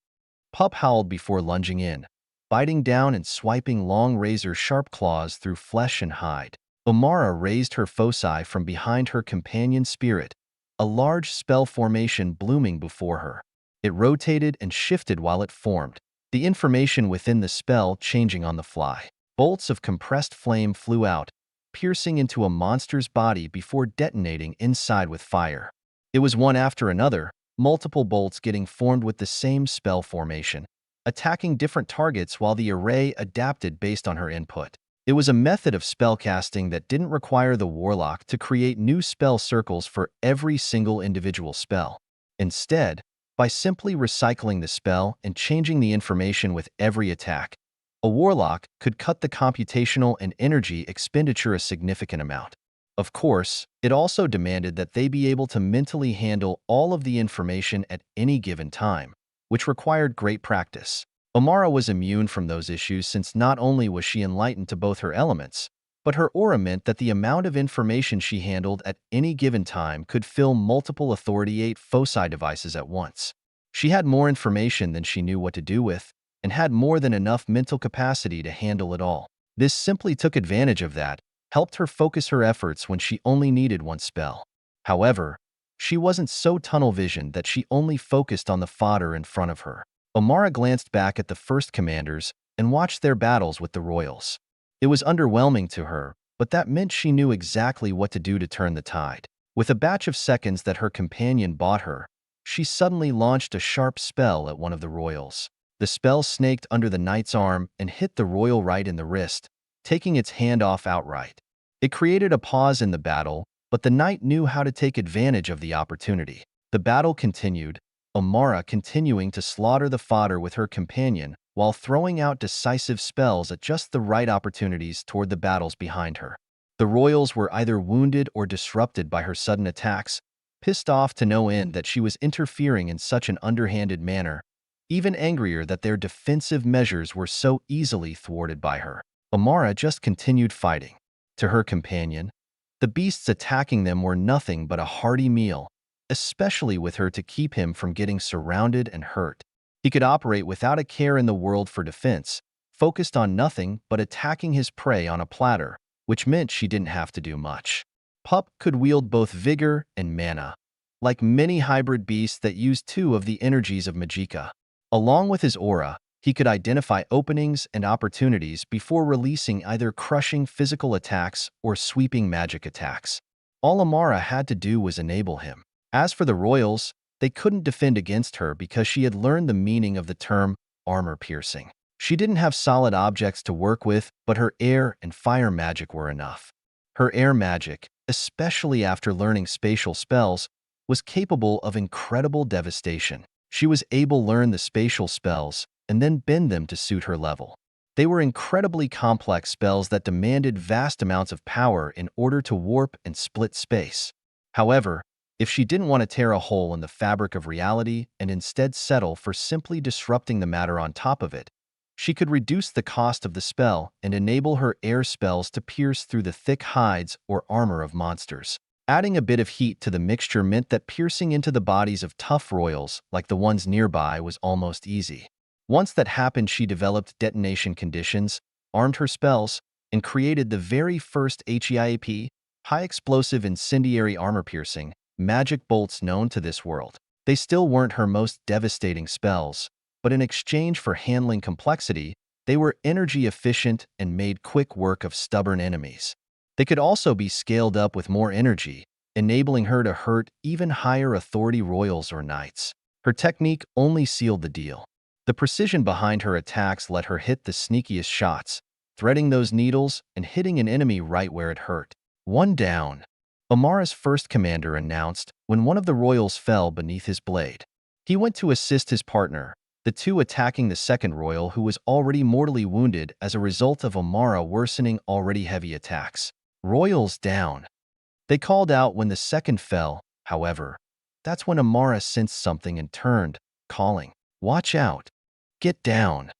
Pup howled before lunging in, biting down and swiping long razor-sharp claws through flesh and hide. Omara raised her foci from behind her companion spirit, a large spell formation blooming before her. It rotated and shifted while it formed, the information within the spell changing on the fly. Bolts of compressed flame flew out, piercing into a monster's body before detonating inside with fire. It was one after another, multiple bolts getting formed with the same spell formation, attacking different targets while the array adapted based on her input. It was a method of spellcasting that didn't require the warlock to create new spell circles for every single individual spell. Instead, by simply recycling the spell and changing the information with every attack, a warlock could cut the computational and energy expenditure a significant amount. Of course, it also demanded that they be able to mentally handle all of the information at any given time, which required great practice. Omara was immune from those issues since not only was she enlightened to both her elements, but her aura meant that the amount of information she handled at any given time could fill multiple Authority 8 foci devices at once. She had more information than she knew what to do with, and had more than enough mental capacity to handle it all. This simply took advantage of that, helped her focus her efforts when she only needed one spell. However, she wasn't so tunnel-visioned that she only focused on the fodder in front of her. Omara glanced back at the first commanders and watched their battles with the royals. It was underwhelming to her, but that meant she knew exactly what to do to turn the tide. With a batch of seconds that her companion bought her, she suddenly launched a sharp spell at one of the royals. The spell snaked under the knight's arm and hit the royal right in the wrist, taking its hand off outright. It created a pause in the battle, but the knight knew how to take advantage of the opportunity. The battle continued, Omara continuing to slaughter the fodder with her companion while throwing out decisive spells at just the right opportunities toward the battles behind her. The royals were either wounded or disrupted by her sudden attacks, pissed off to no end that she was interfering in such an underhanded manner, even angrier that their defensive measures were so easily thwarted by her. Omara just continued fighting. To her companion, the beasts attacking them were nothing but a hearty meal, especially with her to keep him from getting surrounded and hurt. He could operate without a care in the world for defense, focused on nothing but attacking his prey on a platter, which meant she didn't have to do much. Pup could wield both vigor and mana, like many hybrid beasts that used two of the energies of Magicka. Along with his aura, he could identify openings and opportunities before releasing either crushing physical attacks or sweeping magic attacks. All Amara had to do was enable him. As for the royals, they couldn't defend against her because she had learned the meaning of the term armor-piercing. She didn't have solid objects to work with, but her air and fire magic were enough. Her air magic, especially after learning spatial spells, was capable of incredible devastation. She was able to learn the spatial spells and then bend them to suit her level. They were incredibly complex spells that demanded vast amounts of power in order to warp and split space. However, if she didn't want to tear a hole in the fabric of reality and instead settle for simply disrupting the matter on top of it, she could reduce the cost of the spell and enable her air spells to pierce through the thick hides or armor of monsters. Adding a bit of heat to the mixture meant that piercing into the bodies of tough royals, like the ones nearby, was almost easy. Once that happened, she developed detonation conditions, armed her spells, and created the very first HEIAP, high-explosive incendiary armor-piercing, magic bolts known to this world. They still weren't her most devastating spells, but in exchange for handling complexity, they were energy-efficient and made quick work of stubborn enemies. They could also be scaled up with more energy, enabling her to hurt even higher authority royals or knights. Her technique only sealed the deal. The precision behind her attacks let her hit the sneakiest shots, threading those needles and hitting an enemy right where it hurt. One down, Amara's first commander announced when one of the royals fell beneath his blade. He went to assist his partner, the two attacking the second royal who was already mortally wounded as a result of Amara worsening already heavy attacks. Royals down. They called out when the second fell, however. That's when Amara sensed something and turned, calling, "Watch out! Get down!"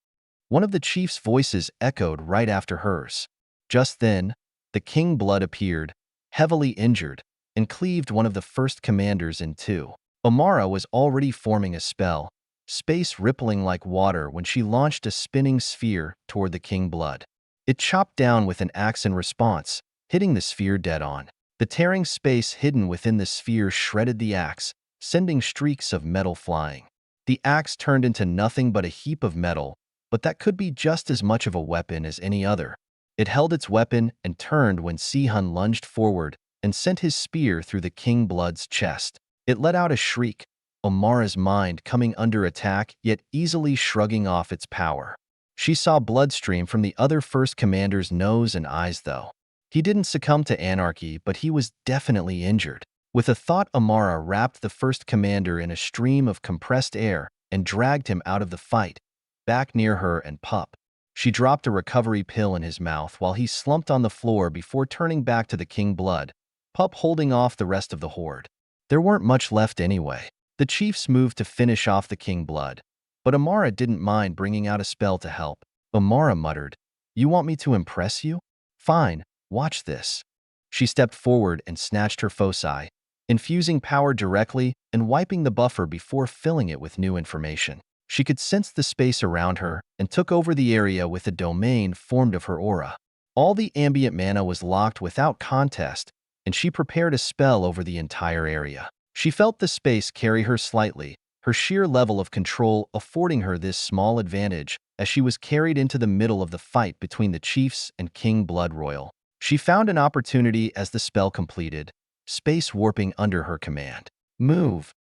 One of the chief's voices echoed right after hers. Just then, the King Blood appeared, heavily injured, and cleaved one of the first commanders in two. Amara was already forming a spell, space rippling like water when she launched a spinning sphere toward the king blood. It chopped down with an axe in response, hitting the sphere dead on. The tearing space hidden within the sphere shredded the axe, sending streaks of metal flying. The axe turned into nothing but a heap of metal, but that could be just as much of a weapon as any other. It held its weapon and turned when Sihun lunged forward and sent his spear through the king blood's chest. It let out a shriek, Amara's mind coming under attack yet easily shrugging off its power. She saw blood stream from the other first commander's nose and eyes though. He didn't succumb to anarchy, but he was definitely injured. With a thought, Amara wrapped the first commander in a stream of compressed air and dragged him out of the fight, back near her and Pup. She dropped a recovery pill in his mouth while he slumped on the floor before turning back to the king blood, Pup holding off the rest of the horde. There weren't much left anyway. The chiefs moved to finish off the king blood, but Amara didn't mind bringing out a spell to help. Amara muttered, "You want me to impress you? Fine, watch this." She stepped forward and snatched her foci, infusing power directly and wiping the buffer before filling it with new information. She could sense the space around her and took over the area with a domain formed of her aura. All the ambient mana was locked without contest, and she prepared a spell over the entire area. She felt the space carry her slightly, her sheer level of control affording her this small advantage as she was carried into the middle of the fight between the chiefs and King Blood Royal. She found an opportunity as the spell completed, space warping under her command. "Move!"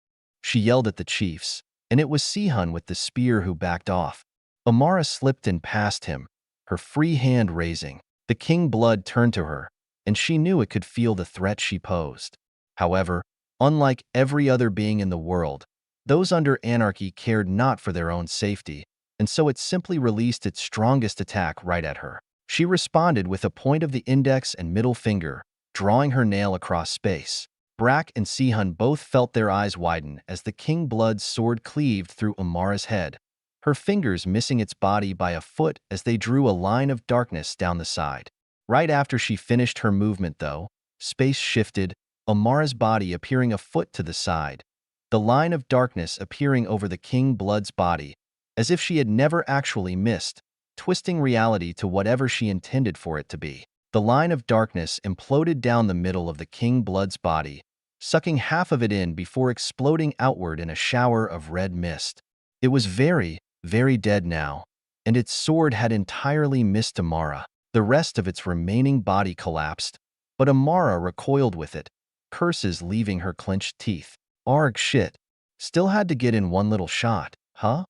she yelled at the chiefs, and it was Sihun with the spear who backed off. Amara slipped in past him, her free hand raising. The King Blood turned to her, and she knew it could feel the threat she posed. However, unlike every other being in the world, those under anarchy cared not for their own safety, and so it simply released its strongest attack right at her. She responded with a point of the index and middle finger, drawing her nail across space. Brack and Sihun both felt their eyes widen as the King Blood's sword cleaved through Amara's head, her fingers missing its body by a foot as they drew a line of darkness down the side. Right after she finished her movement, though, space shifted, Amara's body appearing a foot to the side, the line of darkness appearing over the King Blood's body, as if she had never actually missed, twisting reality to whatever she intended for it to be. The line of darkness imploded down the middle of the King Blood's body, sucking half of it in before exploding outward in a shower of red mist. It was very, very dead now, and its sword had entirely missed Amara. The rest of its remaining body collapsed, but Amara recoiled with it, curses leaving her clenched teeth. Arg shit. Still had to get in one little shot, huh?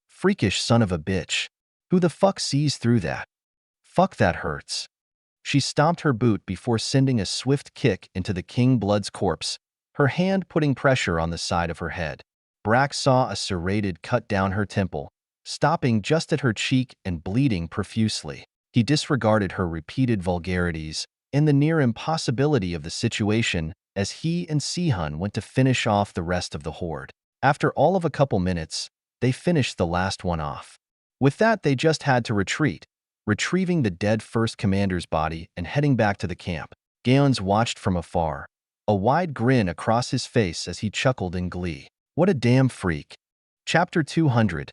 Freakish son of a bitch. Who the fuck sees through that? Fuck, that hurts. She stomped her boot before sending a swift kick into the King Blood's corpse, her hand putting pressure on the side of her head. Brack saw a serrated cut down her temple, stopping just at her cheek and bleeding profusely. He disregarded her repeated vulgarities and the near impossibility of the situation as he and Sihun went to finish off the rest of the horde. After all of a couple minutes, they finished the last one off. With that, they just had to retreat, retrieving the dead first commander's body and heading back to the camp. Gaons watched from afar, a wide grin across his face as he chuckled in glee. What a damn freak. Chapter 200.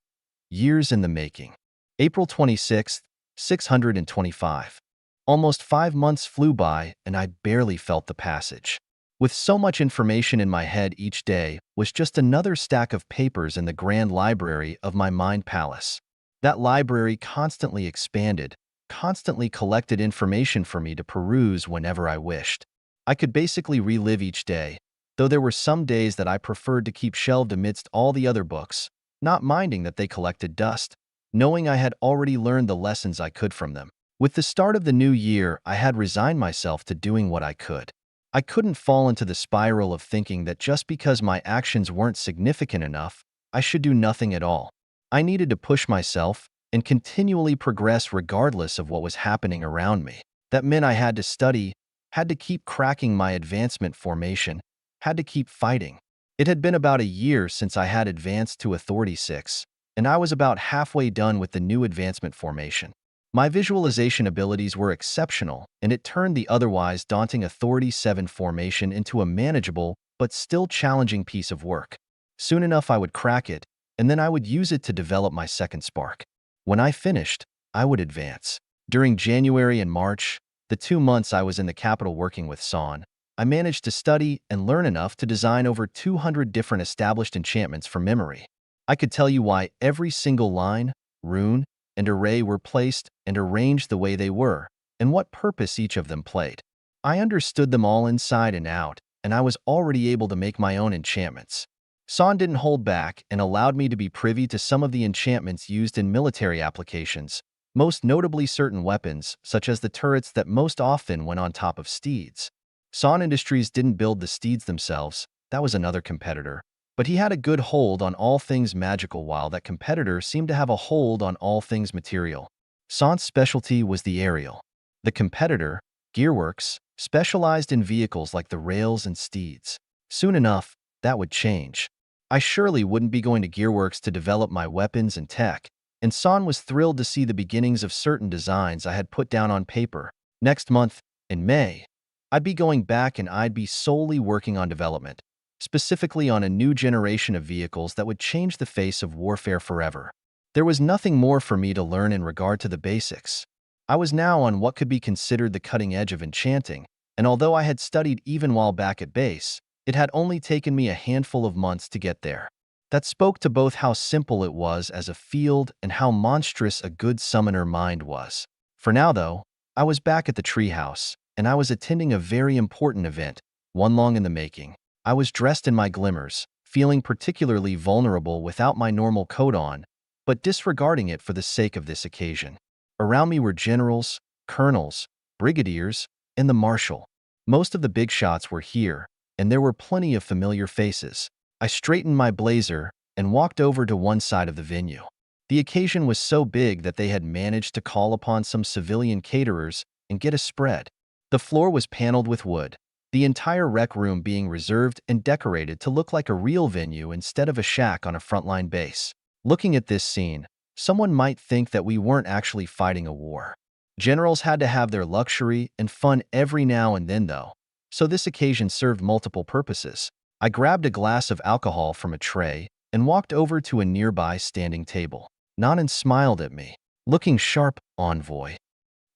Years in the Making. April 26th, 625. Almost 5 months flew by, and I barely felt the passage. With so much information in my head, each day was just another stack of papers in the grand library of my mind palace. That library constantly expanded, constantly collected information for me to peruse whenever I wished. I could basically relive each day, though there were some days that I preferred to keep shelved amidst all the other books, not minding that they collected dust, knowing I had already learned the lessons I could from them. With the start of the new year, I had resigned myself to doing what I could. I couldn't fall into the spiral of thinking that just because my actions weren't significant enough, I should do nothing at all. I needed to push myself and continually progress regardless of what was happening around me. That meant I had to study, had to keep cracking my advancement formation, had to keep fighting. It had been about a year since I had advanced to Authority 6, and I was about halfway done with the new advancement formation. My visualization abilities were exceptional, and it turned the otherwise daunting Authority 7 formation into a manageable but still challenging piece of work. Soon enough I would crack it, and then I would use it to develop my second spark. When I finished, I would advance. During January and March, the 2 months I was in the capital working with San, I managed to study and learn enough to design over 200 different established enchantments from memory. I could tell you why every single line, rune, and array were placed and arranged the way they were, and what purpose each of them played. I understood them all inside and out, and I was already able to make my own enchantments. San didn't hold back and allowed me to be privy to some of the enchantments used in military applications, most notably certain weapons, such as the turrets that most often went on top of steeds. San Industries didn't build the steeds themselves, that was another competitor, but he had a good hold on all things magical while that competitor seemed to have a hold on all things material. San's specialty was the aerial. The competitor, Gearworks, specialized in vehicles like the rails and steeds. Soon enough, that would change. I surely wouldn't be going to Gearworks to develop my weapons and tech, and San was thrilled to see the beginnings of certain designs I had put down on paper. Next month, in May, I'd be going back and I'd be solely working on development, specifically on a new generation of vehicles that would change the face of warfare forever. There was nothing more for me to learn in regard to the basics. I was now on what could be considered the cutting edge of enchanting, and although I had studied even while back at base, it had only taken me a handful of months to get there. That spoke to both how simple it was as a field and how monstrous a good summoner mind was. For now, though, I was back at the treehouse, and I was attending a very important event, one long in the making. I was dressed in my glimmers, feeling particularly vulnerable without my normal coat on, but disregarding it for the sake of this occasion. Around me were generals, colonels, brigadiers, and the marshal. Most of the big shots were here, and there were plenty of familiar faces. I straightened my blazer and walked over to one side of the venue. The occasion was so big that they had managed to call upon some civilian caterers and get a spread. The floor was paneled with wood, the entire rec room being reserved and decorated to look like a real venue instead of a shack on a frontline base. Looking at this scene, someone might think that we weren't actually fighting a war. Generals had to have their luxury and fun every now and then, though, so this occasion served multiple purposes. I grabbed a glass of alcohol from a tray and walked over to a nearby standing table. Nanan smiled at me. Looking sharp, envoy.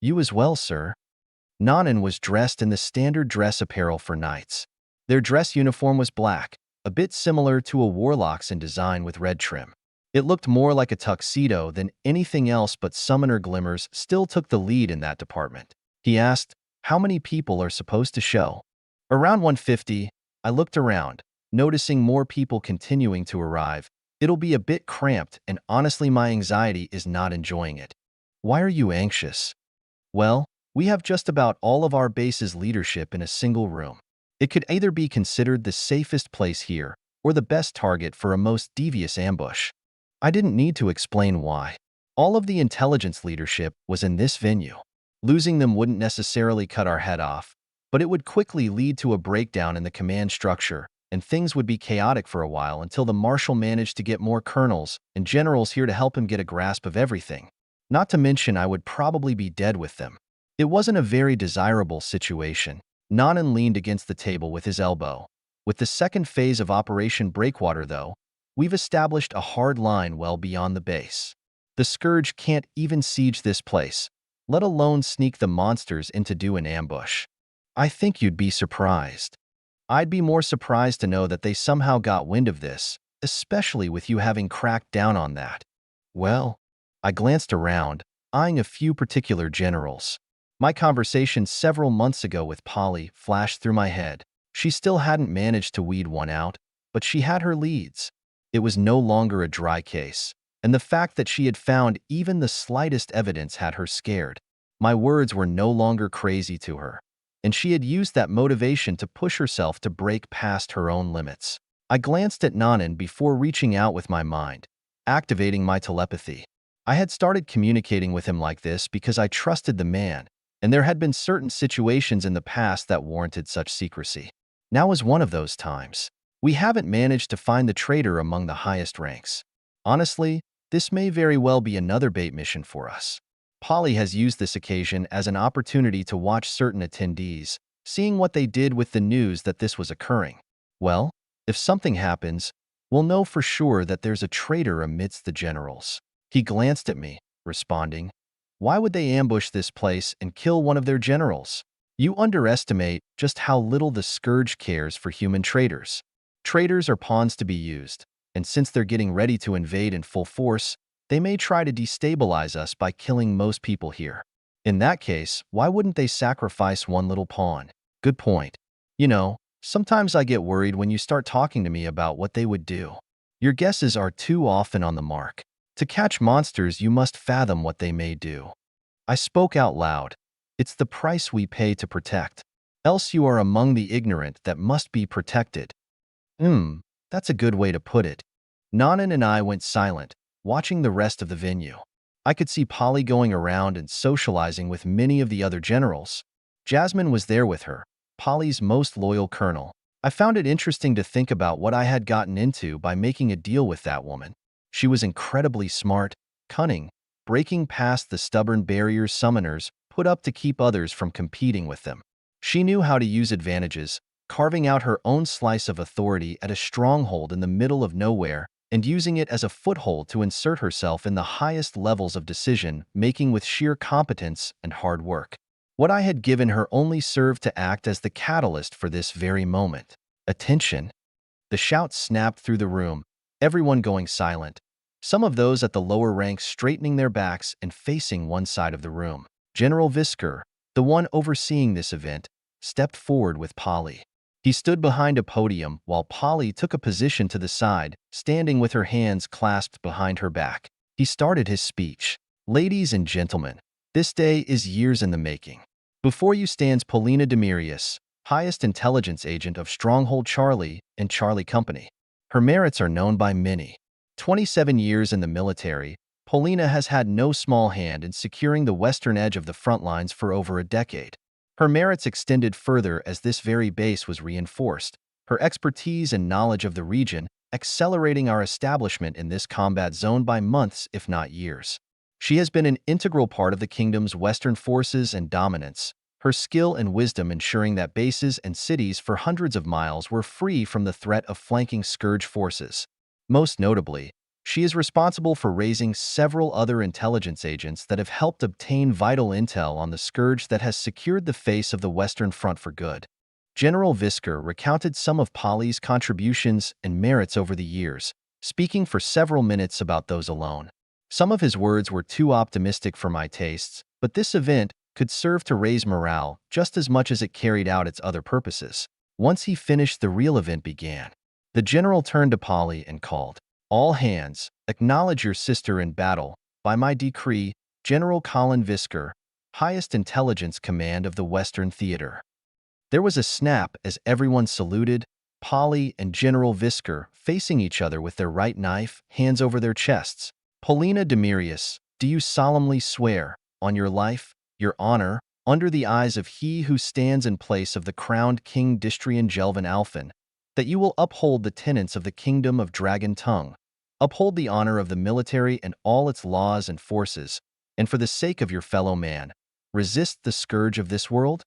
You as well, sir. Nanan was dressed in the standard dress apparel for knights. Their dress uniform was black, a bit similar to a warlock's in design with red trim. It looked more like a tuxedo than anything else, but Summoner Glimmers still took the lead in that department. He asked, "How many people are supposed to show?" "Around 150. I looked around, noticing more people continuing to arrive. It'll be a bit cramped, and honestly my anxiety is not enjoying it. Why are you anxious? Well, we have just about all of our base's leadership in a single room. It could either be considered the safest place here or the best target for a most devious ambush. I didn't need to explain why. All of the intelligence leadership was in this venue. Losing them wouldn't necessarily cut our head off, but it would quickly lead to a breakdown in the command structure, and things would be chaotic for a while until the marshal managed to get more colonels and generals here to help him get a grasp of everything. Not to mention I would probably be dead with them. It wasn't a very desirable situation. Nanan leaned against the table with his elbow. With the second phase of Operation Breakwater, though, we've established a hard line well beyond the base. The Scourge can't even siege this place, let alone sneak the monsters in to do an ambush. I think you'd be surprised. I'd be more surprised to know that they somehow got wind of this, especially with you having cracked down on that. Well, I glanced around, eyeing a few particular generals. My conversation several months ago with Polly flashed through my head. She still hadn't managed to weed one out, but she had her leads. It was no longer a dry case, and the fact that she had found even the slightest evidence had her scared. My words were no longer crazy to her, and she had used that motivation to push herself to break past her own limits. I glanced at Nanan before reaching out with my mind, activating my telepathy. I had started communicating with him like this because I trusted the man, and there had been certain situations in the past that warranted such secrecy. Now was one of those times. We haven't managed to find the traitor among the highest ranks. Honestly, this may very well be another bait mission for us. Polly has used this occasion as an opportunity to watch certain attendees, seeing what they did with the news that this was occurring. Well, if something happens, we'll know for sure that there's a traitor amidst the generals." He glanced at me, responding, "Why would they ambush this place and kill one of their generals? You underestimate just how little the Scourge cares for human traitors. Traitors are pawns to be used, and since they're getting ready to invade in full force, they may try to destabilize us by killing most people here. In that case, why wouldn't they sacrifice one little pawn?" Good point. Sometimes I get worried when you start talking to me about what they would do. Your guesses are too often on the mark. To catch monsters, you must fathom what they may do. I spoke out loud. It's the price we pay to protect. Else you are among the ignorant that must be protected. That's a good way to put it. Nanan and I went silent, watching the rest of the venue. I could see Polly going around and socializing with many of the other generals. Jasmine was there with her, Polly's most loyal colonel. I found it interesting to think about what I had gotten into by making a deal with that woman. She was incredibly smart, cunning, breaking past the stubborn barriers summoners put up to keep others from competing with them. She knew how to use advantages, carving out her own slice of authority at a stronghold in the middle of nowhere and using it as a foothold to insert herself in the highest levels of decision-making with sheer competence and hard work. What I had given her only served to act as the catalyst for this very moment. Attention! The shout snapped through the room, everyone going silent, some of those at the lower ranks straightening their backs and facing one side of the room. General Visker, the one overseeing this event, stepped forward with Polly. He stood behind a podium while Polly took a position to the side, standing with her hands clasped behind her back. He started his speech. "Ladies and gentlemen, this day is years in the making. Before you stands Polina Demirius, highest intelligence agent of Stronghold Charlie and Charlie Company. Her merits are known by many. 27 years in the military, Polina has had no small hand in securing the western edge of the front lines for over a decade. Her merits extended further as this very base was reinforced, her expertise and knowledge of the region accelerating our establishment in this combat zone by months if not years. She has been an integral part of the kingdom's western forces and dominance, her skill and wisdom ensuring that bases and cities for hundreds of miles were free from the threat of flanking Scourge forces. Most notably, she is responsible for raising several other intelligence agents that have helped obtain vital intel on the Scourge that has secured the face of the Western Front for good." General Visker recounted some of Polly's contributions and merits over the years, speaking for several minutes about those alone. Some of his words were too optimistic for my tastes, but this event could serve to raise morale just as much as it carried out its other purposes. Once he finished, the real event began. The general turned to Polly and called, "All hands, acknowledge your sister in battle, by my decree, General Colin Visker, highest intelligence command of the Western Theater." There was a snap as everyone saluted, Polly and General Visker facing each other with their right knife, hands over their chests. "Polina Demirius, do you solemnly swear, on your life, your honor, under the eyes of he who stands in place of the crowned King Distrian Jelvin Alphen, that you will uphold the tenets of the Kingdom of Dragon Tongue, uphold the honor of the military and all its laws and forces, and for the sake of your fellow man, resist the scourge of this world?"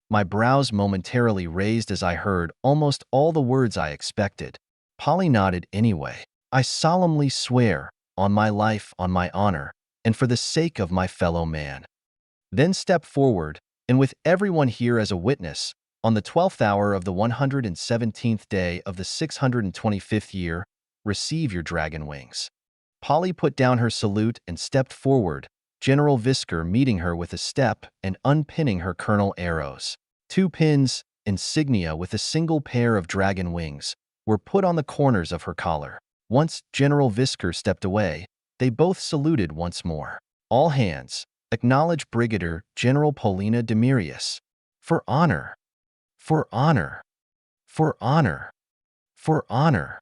My brows momentarily raised as I heard almost all the words I expected. Polly nodded anyway. "I solemnly swear, on my life, on my honor, and for the sake of my fellow man." Then stepped forward, and with everyone here as a witness, on the 12th hour of the 117th day of the 625th year, receive your dragon wings. Polly put down her salute and stepped forward, General Visker meeting her with a step and unpinning her colonel arrows. 2 pins, insignia with a single pair of dragon wings, were put on the corners of her collar. Once General Visker stepped away, they both saluted once more. "All hands, acknowledge Brigadier General Polina Demirius. For honor! For honor! For honor! For honor!"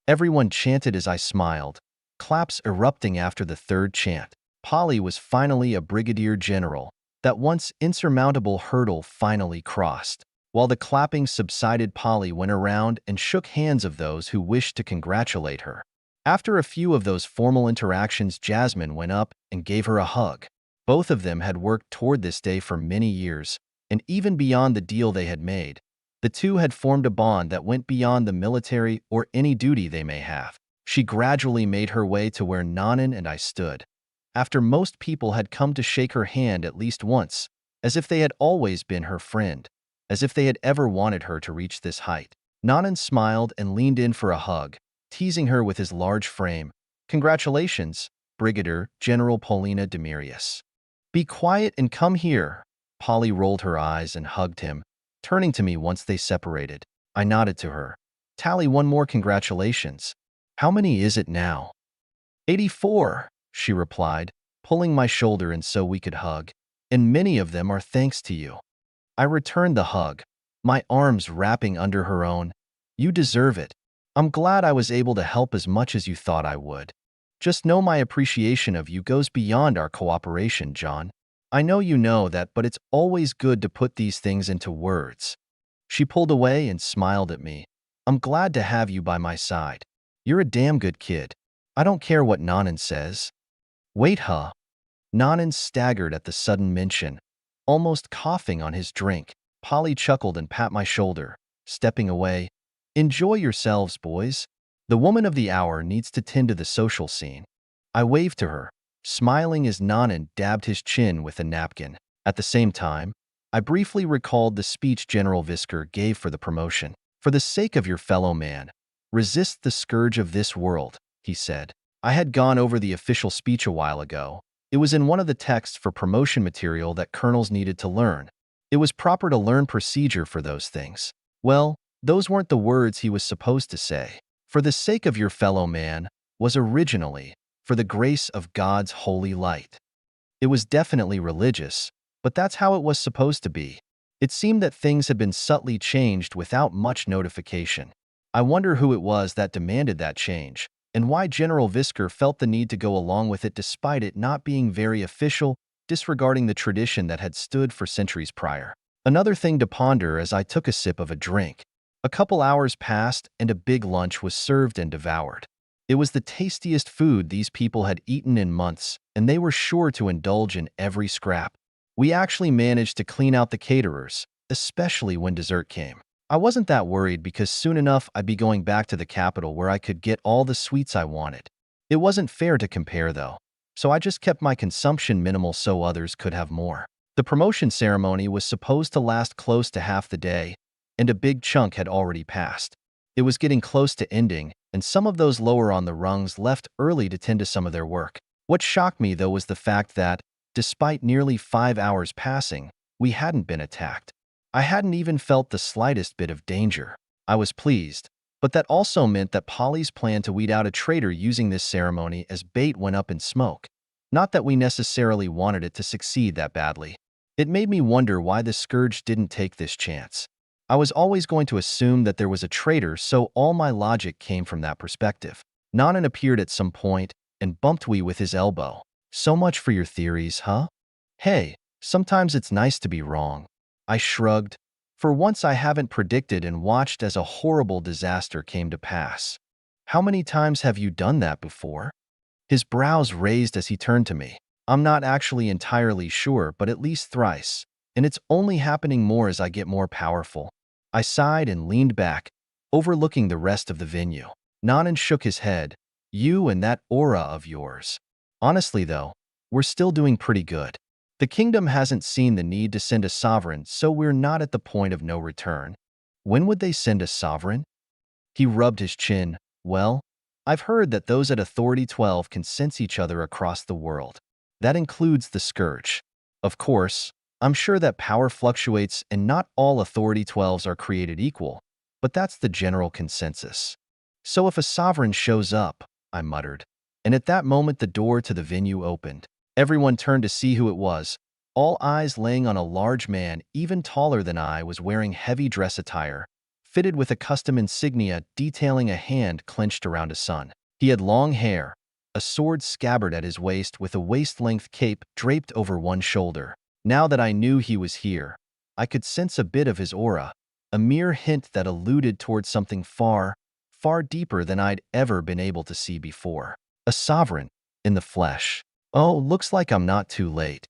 Everyone chanted as I smiled, claps erupting after the third chant. Polly was finally a brigadier general, that once insurmountable hurdle finally crossed. While the clapping subsided, Polly went around and shook hands of those who wished to congratulate her. After a few of those formal interactions, Jasmine went up and gave her a hug. Both of them had worked toward this day for many years, and even beyond the deal they had made, The two had formed a bond that went beyond the military or any duty they may have. She gradually made her way to where Nanan and I stood. After most people had come to shake her hand at least once, as if they had always been her friend, as if they had ever wanted her to reach this height. Nanan smiled and leaned in for a hug, teasing her with his large frame. "Congratulations, Brigadier General Paulina Demirius." "Be quiet and come here." Polly rolled her eyes and hugged him, turning to me once they separated. I nodded to her. "Tally one more congratulations. How many is it now?" 84, she replied, pulling my shoulder in so we could hug. "And many of them are thanks to you." I returned the hug, my arms wrapping under her own. "You deserve it. I'm glad I was able to help as much as you thought I would. Just know my appreciation of you goes beyond our cooperation, John. I know you know that, but it's always good to put these things into words." She pulled away and smiled at me. "I'm glad to have you by my side. You're a damn good kid. I don't care what Nanan says." "Wait, huh?" Nanan staggered at the sudden mention, almost coughing on his drink. Polly chuckled and pat my shoulder, stepping away. "Enjoy yourselves, boys. The woman of the hour needs to tend to the social scene." I waved to her, smiling as Nanan dabbed his chin with a napkin. At the same time, I briefly recalled the speech General Visker gave for the promotion. "For the sake of your fellow man, resist the scourge of this world," he said. I had gone over the official speech a while ago. It was in one of the texts for promotion material that colonels needed to learn. It was proper to learn procedure for those things. Well, those weren't the words he was supposed to say. "For the sake of your fellow man" was originally, "for the grace of God's holy light." It was definitely religious, but that's how it was supposed to be. It seemed that things had been subtly changed without much notification. I wonder who it was that demanded that change, and why General Visker felt the need to go along with it despite it not being very official, disregarding the tradition that had stood for centuries prior. Another thing to ponder as I took a sip of a drink. A couple hours passed and a big lunch was served and devoured. It was the tastiest food these people had eaten in months, and they were sure to indulge in every scrap. We actually managed to clean out the caterers, especially when dessert came. I wasn't that worried because soon enough I'd be going back to the capital where I could get all the sweets I wanted. It wasn't fair to compare though, so I just kept my consumption minimal so others could have more. The promotion ceremony was supposed to last close to half the day, and a big chunk had already passed. It was getting close to ending, and some of those lower on the rungs left early to tend to some of their work. What shocked me, though, was the fact that, despite nearly 5 hours passing, we hadn't been attacked. I hadn't even felt the slightest bit of danger. I was pleased, but that also meant that Polly's plan to weed out a traitor using this ceremony as bait went up in smoke. Not that we necessarily wanted it to succeed that badly. It made me wonder why the Scourge didn't take this chance. I was always going to assume that there was a traitor, so all my logic came from that perspective. Nanan appeared at some point and bumped me with his elbow. "So much for your theories, huh?" "Hey, sometimes it's nice to be wrong." I shrugged. For once I haven't predicted and watched as a horrible disaster came to pass. "How many times have you done that before?" His brows raised as he turned to me. "I'm not actually entirely sure, but at least thrice. And it's only happening more as I get more powerful." I sighed and leaned back, overlooking the rest of the venue. Nanan shook his head. "You and that aura of yours. Honestly, though, we're still doing pretty good. The kingdom hasn't seen the need to send a sovereign, so we're not at the point of no return." "When would they send a sovereign?" He rubbed his chin. "Well, I've heard that those at Authority 12 can sense each other across the world. That includes the Scourge. Of course, I'm sure that power fluctuates and not all Authority 12s are created equal, but that's the general consensus." "So if a sovereign shows up," I muttered. And at that moment the door to the venue opened. Everyone turned to see who it was, all eyes laying on a large man even taller than I was wearing heavy dress attire, fitted with a custom insignia detailing a hand clenched around a sun. He had long hair, a sword scabbard at his waist with a waist-length cape draped over one shoulder. Now that I knew he was here, I could sense a bit of his aura, a mere hint that alluded towards something far, far deeper than I'd ever been able to see before. A sovereign, in the flesh. "Oh, looks like I'm not too late."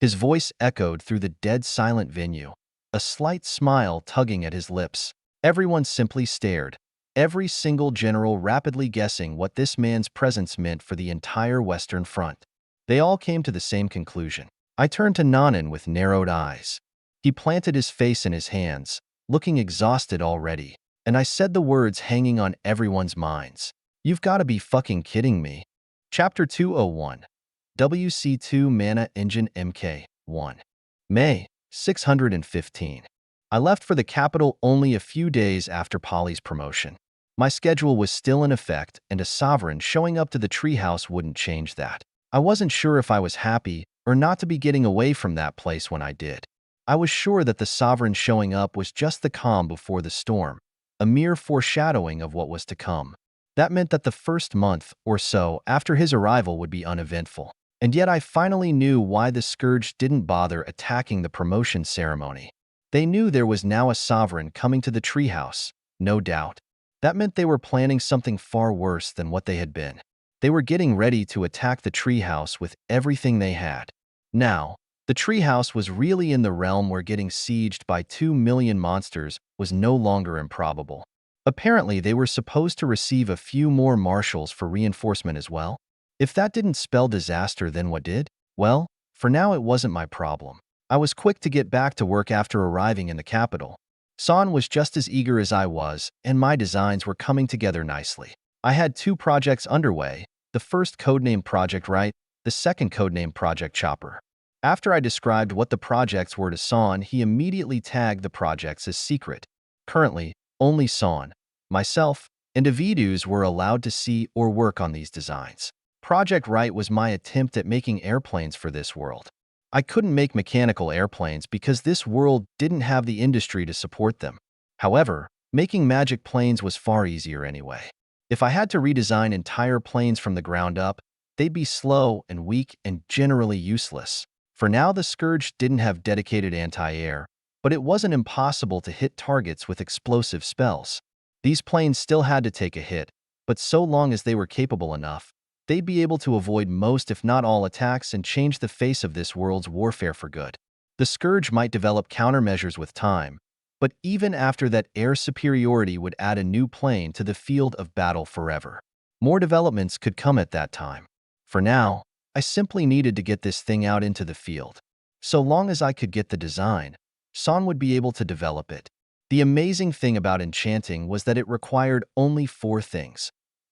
His voice echoed through the dead silent venue. a slight smile tugging at his lips. Everyone simply stared, every single general rapidly guessing what this man's presence meant for the entire Western Front. They all came to the same conclusion. I turned to Nanan with narrowed eyes. He planted his face in his hands, looking exhausted already, and I said the words hanging on everyone's minds. You've got to be fucking kidding me. Chapter 201. WC2 Mana Engine MK1. May 615. I left for the capital only a few days after Polly's promotion. My schedule was still in effect, and a sovereign showing up to the treehouse wouldn't change that. I wasn't sure if I was happy or not to be getting away from that place when I did. I was sure that the sovereign showing up was just the calm before the storm, a mere foreshadowing of what was to come. That meant that the first month or so after his arrival would be uneventful. And yet I finally knew why the Scourge didn't bother attacking the promotion ceremony. They knew there was now a sovereign coming to the treehouse, no doubt. That meant they were planning something far worse than what they had been. They were getting ready to attack the treehouse with everything they had. Now, the treehouse was really in the realm where getting sieged by 2 million monsters was no longer improbable. Apparently, they were supposed to receive a few more marshals for reinforcement as well. If that didn't spell disaster, then what did? Well, for now it wasn't my problem. I was quick to get back to work after arriving in the capital. San was just as eager as I was, and my designs were coming together nicely. I had 2 projects underway, the first codenamed Project Right, the second codenamed Project Chopper. After I described what the projects were to San, he immediately tagged the projects as secret. Currently, only San, myself, and Avidus were allowed to see or work on these designs. Project Right was my attempt at making airplanes for this world. I couldn't make mechanical airplanes because this world didn't have the industry to support them. However, making magic planes was far easier anyway. If I had to redesign entire planes from the ground up, they'd be slow and weak and generally useless. For now, the Scourge didn't have dedicated anti-air, but it wasn't impossible to hit targets with explosive spells. These planes still had to take a hit, but so long as they were capable enough, they'd be able to avoid most if not all attacks and change the face of this world's warfare for good. The Scourge might develop countermeasures with time, but even after that, air superiority would add a new plane to the field of battle forever. More developments could come at that time. For now, I simply needed to get this thing out into the field. So long as I could get the design, San would be able to develop it. The amazing thing about enchanting was that it required only 4 things: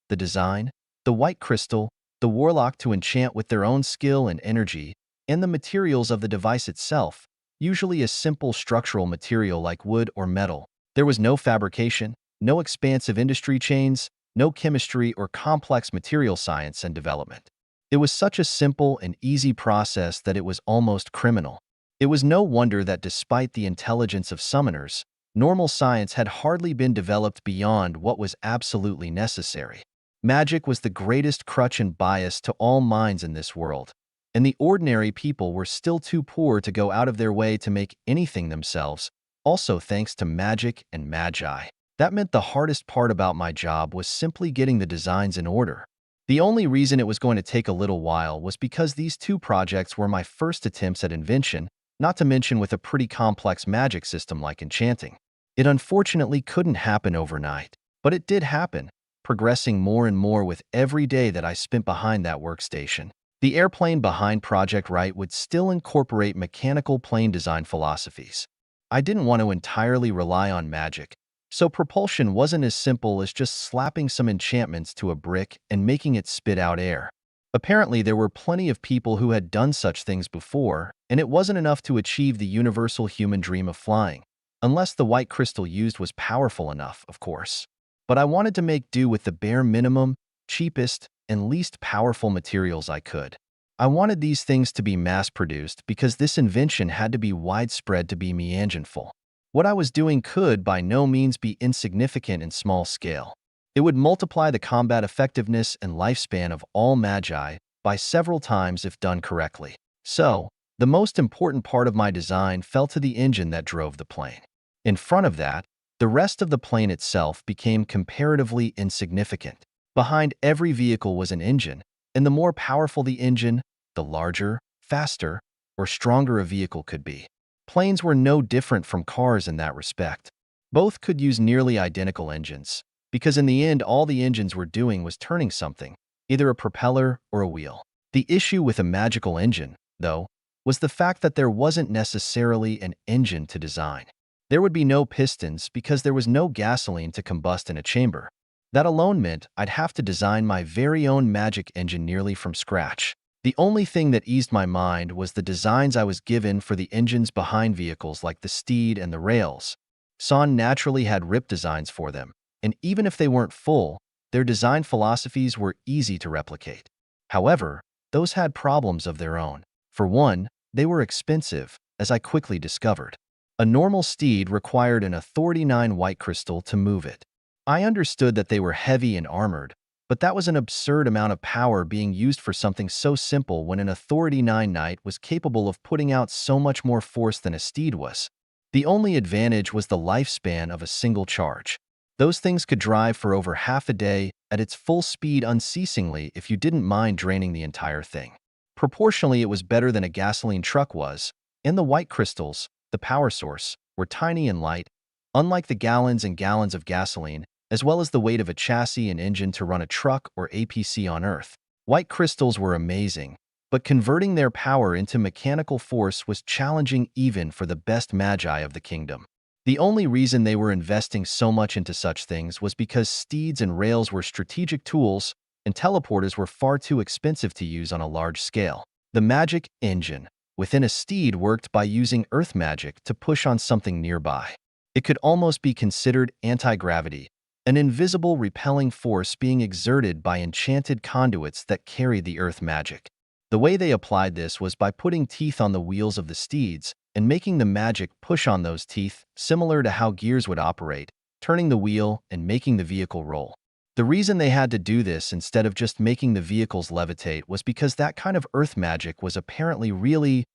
the design, the white crystal, the warlock to enchant with their own skill and energy, and the materials of the device itself, usually a simple structural material like wood or metal. There was no fabrication, no expansive industry chains, no chemistry or complex material science and development. It was such a simple and easy process that it was almost criminal. It was no wonder that despite the intelligence of summoners, normal science had hardly been developed beyond what was absolutely necessary. Magic was the greatest crutch and bias to all minds in this world, and the ordinary people were still too poor to go out of their way to make anything themselves, also thanks to magic and magi. That meant the hardest part about my job was simply getting the designs in order. The only reason it was going to take a little while was because these 2 projects were my first attempts at invention, not to mention with a pretty complex magic system like enchanting. It unfortunately couldn't happen overnight, but it did happen, progressing more and more with every day that I spent behind that workstation. The airplane behind Project Right would still incorporate mechanical plane design philosophies. I didn't want to entirely rely on magic, so propulsion wasn't as simple as just slapping some enchantments to a brick and making it spit out air. Apparently, there were plenty of people who had done such things before, and it wasn't enough to achieve the universal human dream of flying, unless the white crystal used was powerful enough, of course. But I wanted to make do with the bare minimum, cheapest, and least powerful materials I could. I wanted these things to be mass-produced because this invention had to be widespread to be meaningful. What I was doing could by no means be insignificant in small scale. It would multiply the combat effectiveness and lifespan of all magi by several times if done correctly. So, the most important part of my design fell to the engine that drove the plane. In front of that, the rest of the plane itself became comparatively insignificant. Behind every vehicle was an engine, and the more powerful the engine, the larger, faster, or stronger a vehicle could be. Planes were no different from cars in that respect. Both could use nearly identical engines, because in the end all the engines were doing was turning something, either a propeller or a wheel. The issue with a magical engine, though, was the fact that there wasn't necessarily an engine to design. There would be no pistons because there was no gasoline to combust in a chamber. That alone meant I'd have to design my very own magic engine nearly from scratch. The only thing that eased my mind was the designs I was given for the engines behind vehicles like the steed and the rails. Son naturally had rip designs for them, and even if they weren't full, their design philosophies were easy to replicate. However, those had problems of their own. For one, they were expensive, as I quickly discovered. A normal steed required an Authority 9 white crystal to move it. I understood that they were heavy and armored, but that was an absurd amount of power being used for something so simple when an Authority 9 knight was capable of putting out so much more force than a steed was. The only advantage was the lifespan of a single charge. Those things could drive for over half a day at its full speed unceasingly if you didn't mind draining the entire thing. Proportionally, it was better than a gasoline truck was, and the white crystals, the power source, were tiny and light, unlike the gallons and gallons of gasoline, as well as the weight of a chassis and engine to run a truck or APC on Earth. White crystals were amazing, but converting their power into mechanical force was challenging even for the best magi of the kingdom. The only reason they were investing so much into such things was because steeds and rails were strategic tools, and teleporters were far too expensive to use on a large scale. The magic engine within a steed worked by using earth magic to push on something nearby. It could almost be considered anti-gravity, an invisible repelling force being exerted by enchanted conduits that carry the earth magic. The way they applied this was by putting teeth on the wheels of the steeds and making the magic push on those teeth, similar to how gears would operate, turning the wheel and making the vehicle roll. The reason they had to do this instead of just making the vehicles levitate was because that kind of earth magic was apparently really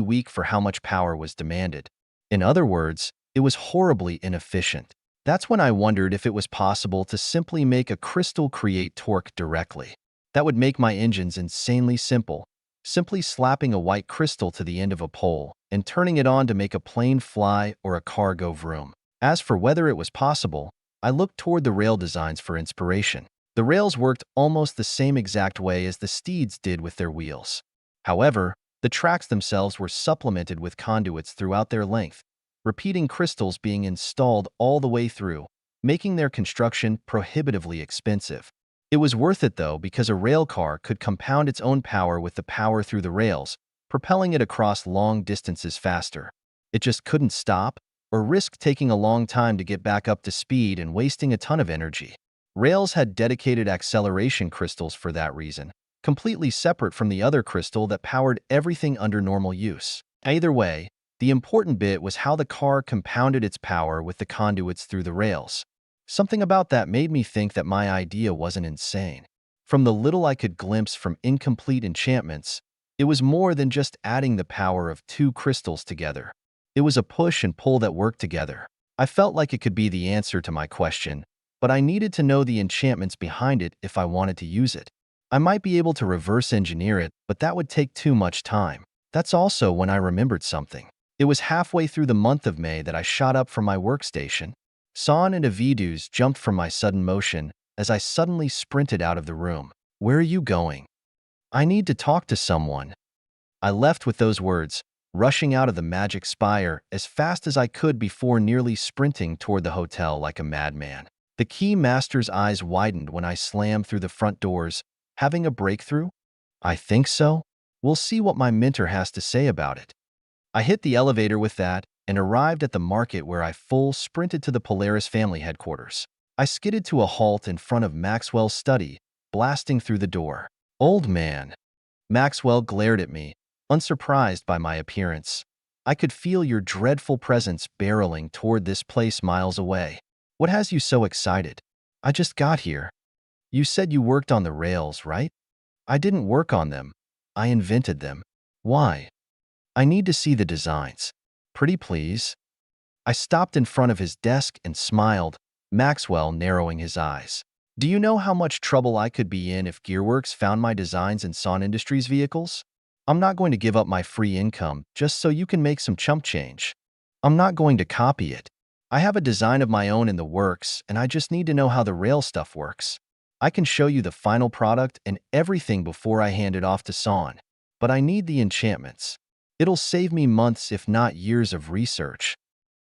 weak for how much power was demanded. In other words, it was horribly inefficient. That's when I wondered if it was possible to simply make a crystal create torque directly. That would make my engines insanely simple, simply slapping a white crystal to the end of a pole and turning it on to make a plane fly or a car go vroom. As for whether it was possible, I looked toward the rail designs for inspiration. The rails worked almost the same exact way as the steeds did with their wheels. However, the tracks themselves were supplemented with conduits throughout their length, repeating crystals being installed all the way through, making their construction prohibitively expensive. It was worth it though because a rail car could compound its own power with the power through the rails, propelling it across long distances faster. It just couldn't stop or risk taking a long time to get back up to speed and wasting a ton of energy. Rails had dedicated acceleration crystals for that reason, completely separate from the other crystal that powered everything under normal use. Either way, the important bit was how the car compounded its power with the conduits through the rails. Something about that made me think that my idea wasn't insane. From the little I could glimpse from incomplete enchantments, it was more than just adding the power of two crystals together. It was a push and pull that worked together. I felt like it could be the answer to my question, but I needed to know the enchantments behind it if I wanted to use it. I might be able to reverse engineer it, but that would take too much time. That's also when I remembered something. It was halfway through the month of May that I shot up from my workstation. San and Avidus jumped from my sudden motion as I suddenly sprinted out of the room. "Where are you going?" "I need to talk to someone." I left with those words, rushing out of the magic spire as fast as I could before nearly sprinting toward the hotel like a madman. The key master's eyes widened when I slammed through the front doors. "Having a breakthrough?" "I think so. We'll see what my mentor has to say about it." I hit the elevator with that and arrived at the market where I full sprinted to the Polaris family headquarters. I skidded to a halt in front of Maxwell's study, blasting through the door. "Old man." Maxwell glared at me, unsurprised by my appearance. "I could feel your dreadful presence barreling toward this place miles away. What has you so excited?" "I just got here." "You said you worked on the rails, right?" "I didn't work on them. I invented them." "Why?" "I need to see the designs." "Pretty please." I stopped in front of his desk and smiled, Maxwell narrowing his eyes. "Do you know how much trouble I could be in if Gearworks found my designs in Son Industries vehicles?" I'm not going to give up my free income just so you can make some chump change. I'm not going to copy it. I have a design of my own in the works, and I just need to know how the rail stuff works. I can show you the final product and everything before I hand it off to Son, but I need the enchantments. It'll save me months if not years of research.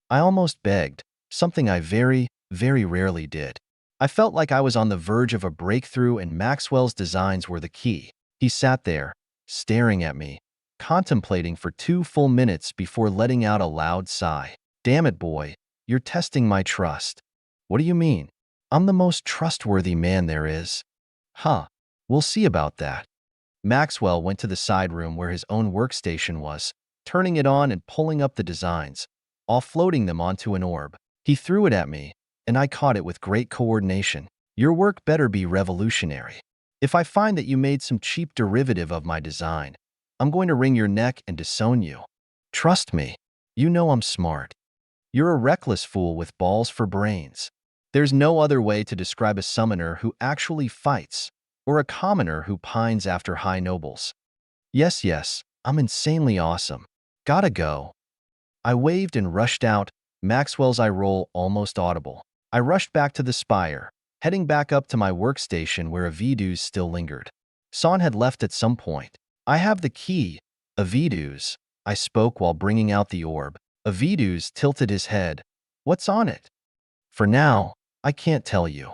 I almost begged, something I very, very rarely did. I felt like I was on the verge of a breakthrough and Maxwell's designs were the key. He sat there, staring at me, contemplating for 2 full minutes before letting out a loud sigh. Damn it, boy, you're testing my trust. What do you mean? I'm the most trustworthy man there is. Huh, we'll see about that. Maxwell went to the side room where his own workstation was, turning it on and pulling up the designs, offloading them onto an orb. He threw it at me, and I caught it with great coordination. Your work better be revolutionary. If I find that you made some cheap derivative of my design, I'm going to wring your neck and disown you. Trust me, you know I'm smart. You're a reckless fool with balls for brains. There's no other way to describe a summoner who actually fights, or a commoner who pines after high nobles. Yes, I'm insanely awesome. Gotta go. I waved and rushed out, Maxwell's eye roll almost audible. I rushed back to the spire, heading back up to my workstation where Avidus still lingered. Son had left at some point. I have the key, Avidus, I spoke while bringing out the orb. Avidus tilted his head. What's on it? For now, I can't tell you.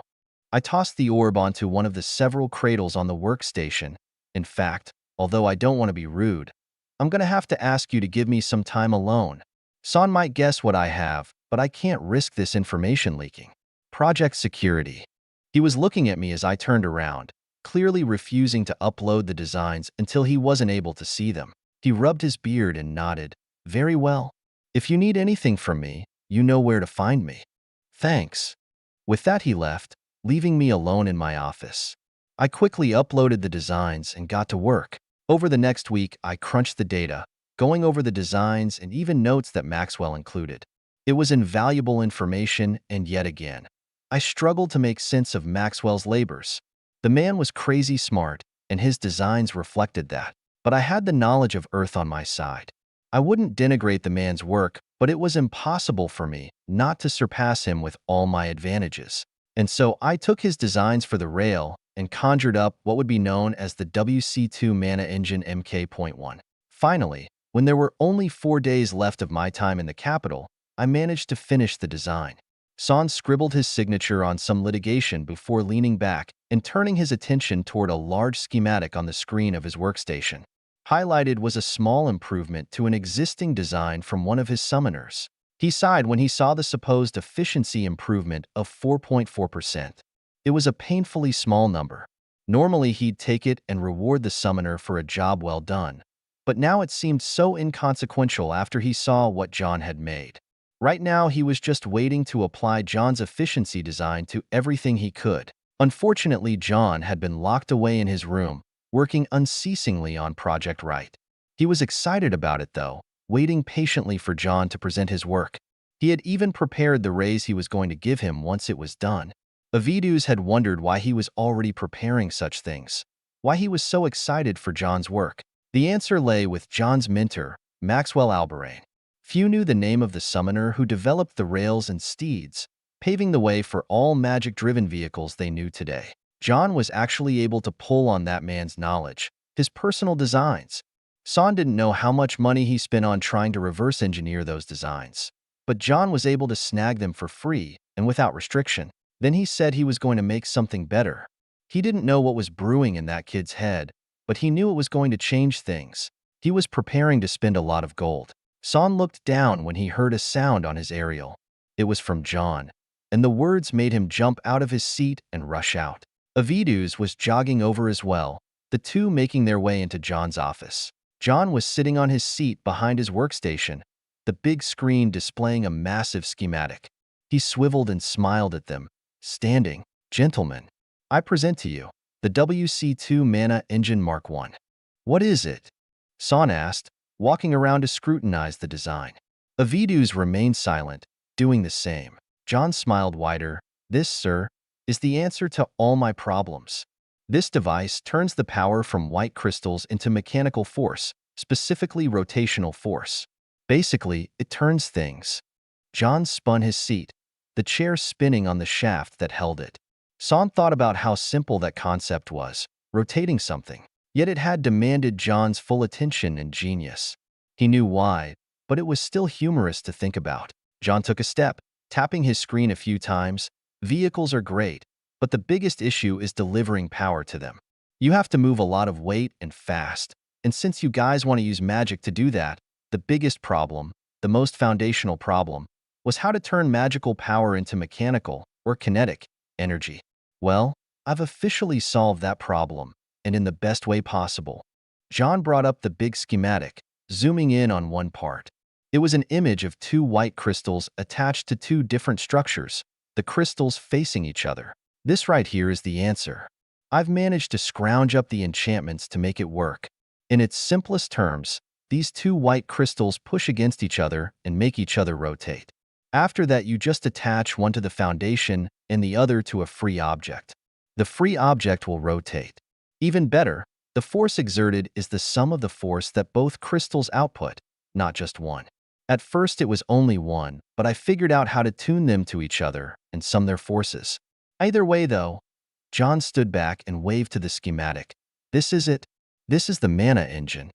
I tossed the orb onto one of the several cradles on the workstation. In fact, although I don't want to be rude, I'm going to have to ask you to give me some time alone. Son might guess what I have, but I can't risk this information leaking. Project security. He was looking at me as I turned around, clearly refusing to upload the designs until he wasn't able to see them. He rubbed his beard and nodded. Very well. If you need anything from me, you know where to find me. Thanks. With that, he left, leaving me alone in my office. I quickly uploaded the designs and got to work. Over the next week, I crunched the data, going over the designs and even notes that Maxwell included. It was invaluable information, and yet again, I struggled to make sense of Maxwell's labors. The man was crazy smart, and his designs reflected that. But I had the knowledge of Earth on my side. I wouldn't denigrate the man's work, but it was impossible for me not to surpass him with all my advantages. And so I took his designs for the rail and conjured up what would be known as the WC2 Mana Engine MK.1. Finally, when there were only 4 days left of my time in the capital, I managed to finish the design. Son scribbled his signature on some litigation before leaning back and turning his attention toward a large schematic on the screen of his workstation. Highlighted was a small improvement to an existing design from one of his summoners. He sighed when he saw the supposed efficiency improvement of 4.4%. It was a painfully small number. Normally, he'd take it and reward the summoner for a job well done. But now it seemed so inconsequential after he saw what John had made. Right now, he was just waiting to apply John's efficiency design to everything he could. Unfortunately, John had been locked away in his room, working unceasingly on Project Right. He was excited about it, though, waiting patiently for John to present his work. He had even prepared the raise he was going to give him once it was done. Avidus had wondered why he was already preparing such things, why he was so excited for John's work. The answer lay with John's mentor, Maxwell Alberain. Few knew the name of the summoner who developed the rails and steeds, paving the way for all magic-driven vehicles they knew today. John was actually able to pull on that man's knowledge, his personal designs. Son didn't know how much money he spent on trying to reverse engineer those designs, but John was able to snag them for free and without restriction. Then he said he was going to make something better. He didn't know what was brewing in that kid's head, but he knew it was going to change things. He was preparing to spend a lot of gold. Son looked down when he heard a sound on his aerial. It was from John, and the words made him jump out of his seat and rush out. Avidus was jogging over as well, the two making their way into John's office. John was sitting on his seat behind his workstation, the big screen displaying a massive schematic. He swiveled and smiled at them, standing. Gentlemen, I present to you the WC2 Mana Engine Mark I. What is it? Son asked, walking around to scrutinize the design. Avidus remained silent, doing the same. John smiled wider. This, sir, is the answer to all my problems. This device turns the power from white crystals into mechanical force, specifically rotational force. Basically, it turns things. John spun his seat, the chair spinning on the shaft that held it. Son thought about how simple that concept was, rotating something. Yet it had demanded John's full attention and genius. He knew why, but it was still humorous to think about. John took a step, tapping his screen a few times. Vehicles are great, but the biggest issue is delivering power to them. You have to move a lot of weight and fast, and since you guys want to use magic to do that, the biggest problem, the most foundational problem, was how to turn magical power into mechanical, or kinetic, energy. Well, I've officially solved that problem, and in the best way possible. John brought up the big schematic, zooming in on one part. It was an image of two white crystals attached to two different structures, the crystals facing each other. This right here is the answer. I've managed to scrounge up the enchantments to make it work. In its simplest terms, these two white crystals push against each other and make each other rotate. After that, you just attach one to the foundation and the other to a free object. The free object will rotate. Even better, the force exerted is the sum of the force that both crystals output, not just one. At first it was only one, but I figured out how to tune them to each other and sum their forces. Either way though, John stood back and waved to the schematic. This is it. This is the mana engine.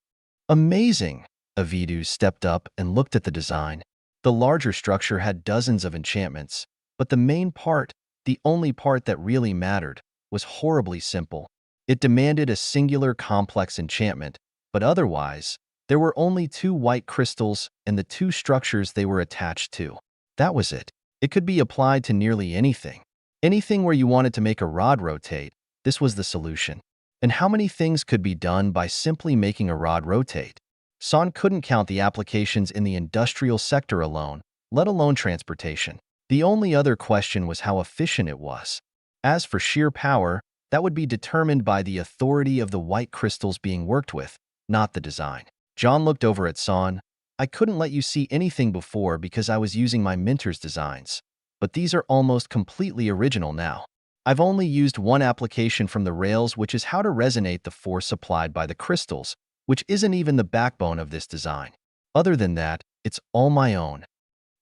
Amazing! Avidu stepped up and looked at the design. The larger structure had dozens of enchantments, but the main part, the only part that really mattered, was horribly simple. It demanded a singular complex enchantment, but otherwise, there were only two white crystals and the two structures they were attached to. That was it. It could be applied to nearly anything. Anything where you wanted to make a rod rotate, this was the solution. And how many things could be done by simply making a rod rotate? Son couldn't count the applications in the industrial sector alone, let alone transportation. The only other question was how efficient it was. As for sheer power, that would be determined by the authority of the white crystals being worked with, not the design. John looked over at Son. I couldn't let you see anything before because I was using my mentor's designs, but these are almost completely original now. I've only used one application from the rails, which is how to resonate the force applied by the crystals, which isn't even the backbone of this design. Other than that, it's all my own.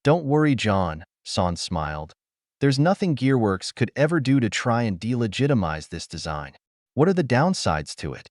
Don't worry, John, Son smiled. There's nothing Gearworks could ever do to try and delegitimize this design. What are the downsides to it?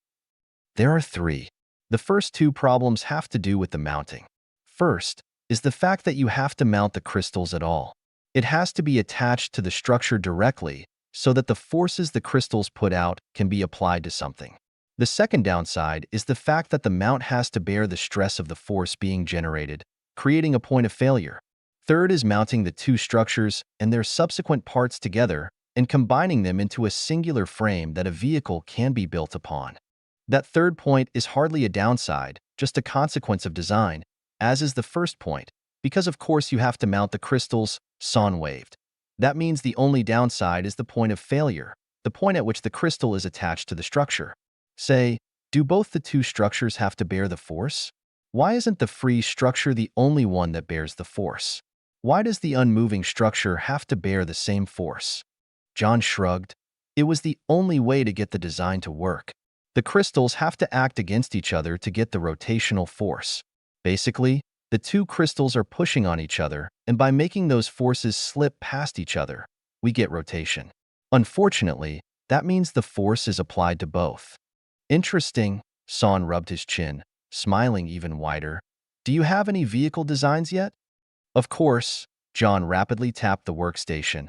There are three. The first two problems have to do with the mounting. First is the fact that you have to mount the crystals at all. It has to be attached to the structure directly so that the forces the crystals put out can be applied to something. The second downside is the fact that the mount has to bear the stress of the force being generated, creating a point of failure. Third is mounting the two structures and their subsequent parts together and combining them into a singular frame that a vehicle can be built upon. That third point is hardly a downside, just a consequence of design, as is the first point, because of course you have to mount the crystals, Son waved. That means the only downside is the point of failure, the point at which the crystal is attached to the structure. Say, do both the two structures have to bear the force? Why isn't the free structure the only one that bears the force? Why does the unmoving structure have to bear the same force? John shrugged. It was the only way to get the design to work. The crystals have to act against each other to get the rotational force. Basically, the two crystals are pushing on each other, and by making those forces slip past each other, we get rotation. Unfortunately, that means the force is applied to both. Interesting, Son rubbed his chin, smiling even wider. Do you have any vehicle designs yet? Of course, John rapidly tapped the workstation.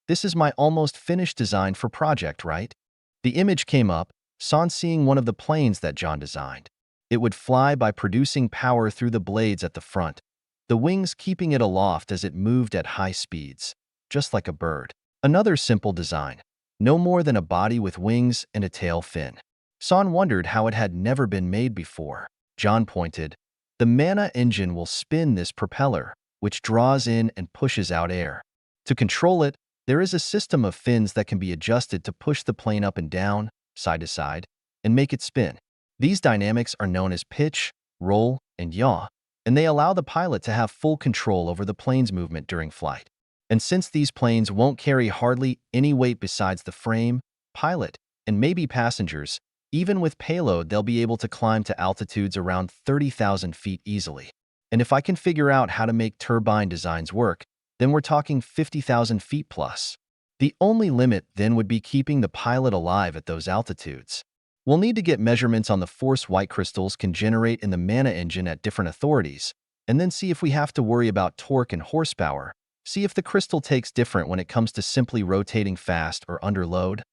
This is my almost finished design for project, right? The image came up, Son seeing one of the planes that John designed. It would fly by producing power through the blades at the front, the wings keeping it aloft as it moved at high speeds, just like a bird. Another simple design, no more than a body with wings and a tail fin. Son wondered how it had never been made before. John pointed. The mana engine will spin this propeller, which draws in and pushes out air. To control it, there is a system of fins that can be adjusted to push the plane up and down, side to side, and make it spin. These dynamics are known as pitch, roll, and yaw, and they allow the pilot to have full control over the plane's movement during flight. And since these planes won't carry hardly any weight besides the frame, pilot, and maybe passengers. Even with payload, they'll be able to climb to altitudes around 30,000 feet easily. And if I can figure out how to make turbine designs work, then we're talking 50,000 feet plus. The only limit then would be keeping the pilot alive at those altitudes. We'll need to get measurements on the force white crystals can generate in the mana engine at different authorities, and then see if we have to worry about torque and horsepower. See if the crystal takes different when it comes to simply rotating fast or under load.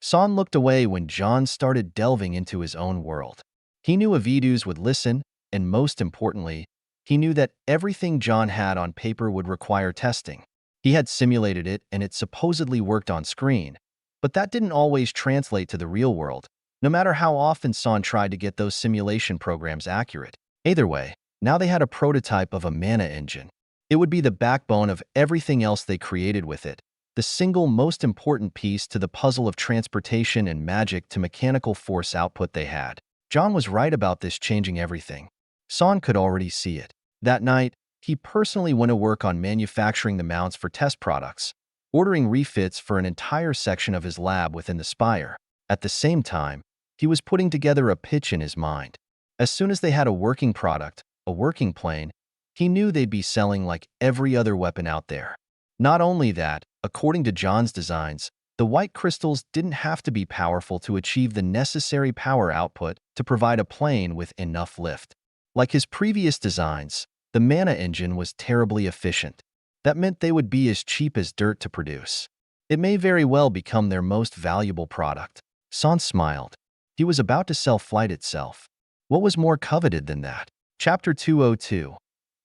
Son looked away when John started delving into his own world. He knew Avidus would listen, and most importantly, he knew that everything John had on paper would require testing. He had simulated it, and it supposedly worked on screen, but that didn't always translate to the real world, no matter how often Son tried to get those simulation programs accurate. Either way, now they had a prototype of a mana engine. It would be the backbone of everything else they created with it, the single most important piece to the puzzle of transportation and magic to mechanical force output they had. John was right about this changing everything. Son could already see it. That night, he personally went to work on manufacturing the mounts for test products, ordering refits for an entire section of his lab within the spire. At the same time, he was putting together a pitch in his mind. As soon as they had a working product, a working plane, he knew they'd be selling like every other weapon out there. Not only that, according to John's designs, the white crystals didn't have to be powerful to achieve the necessary power output to provide a plane with enough lift. Like his previous designs, the mana engine was terribly efficient. That meant they would be as cheap as dirt to produce. It may very well become their most valuable product. Son smiled. He was about to sell flight itself. What was more coveted than that? Chapter 202.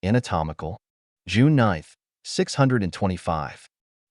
Anatomical. June 9th, 625.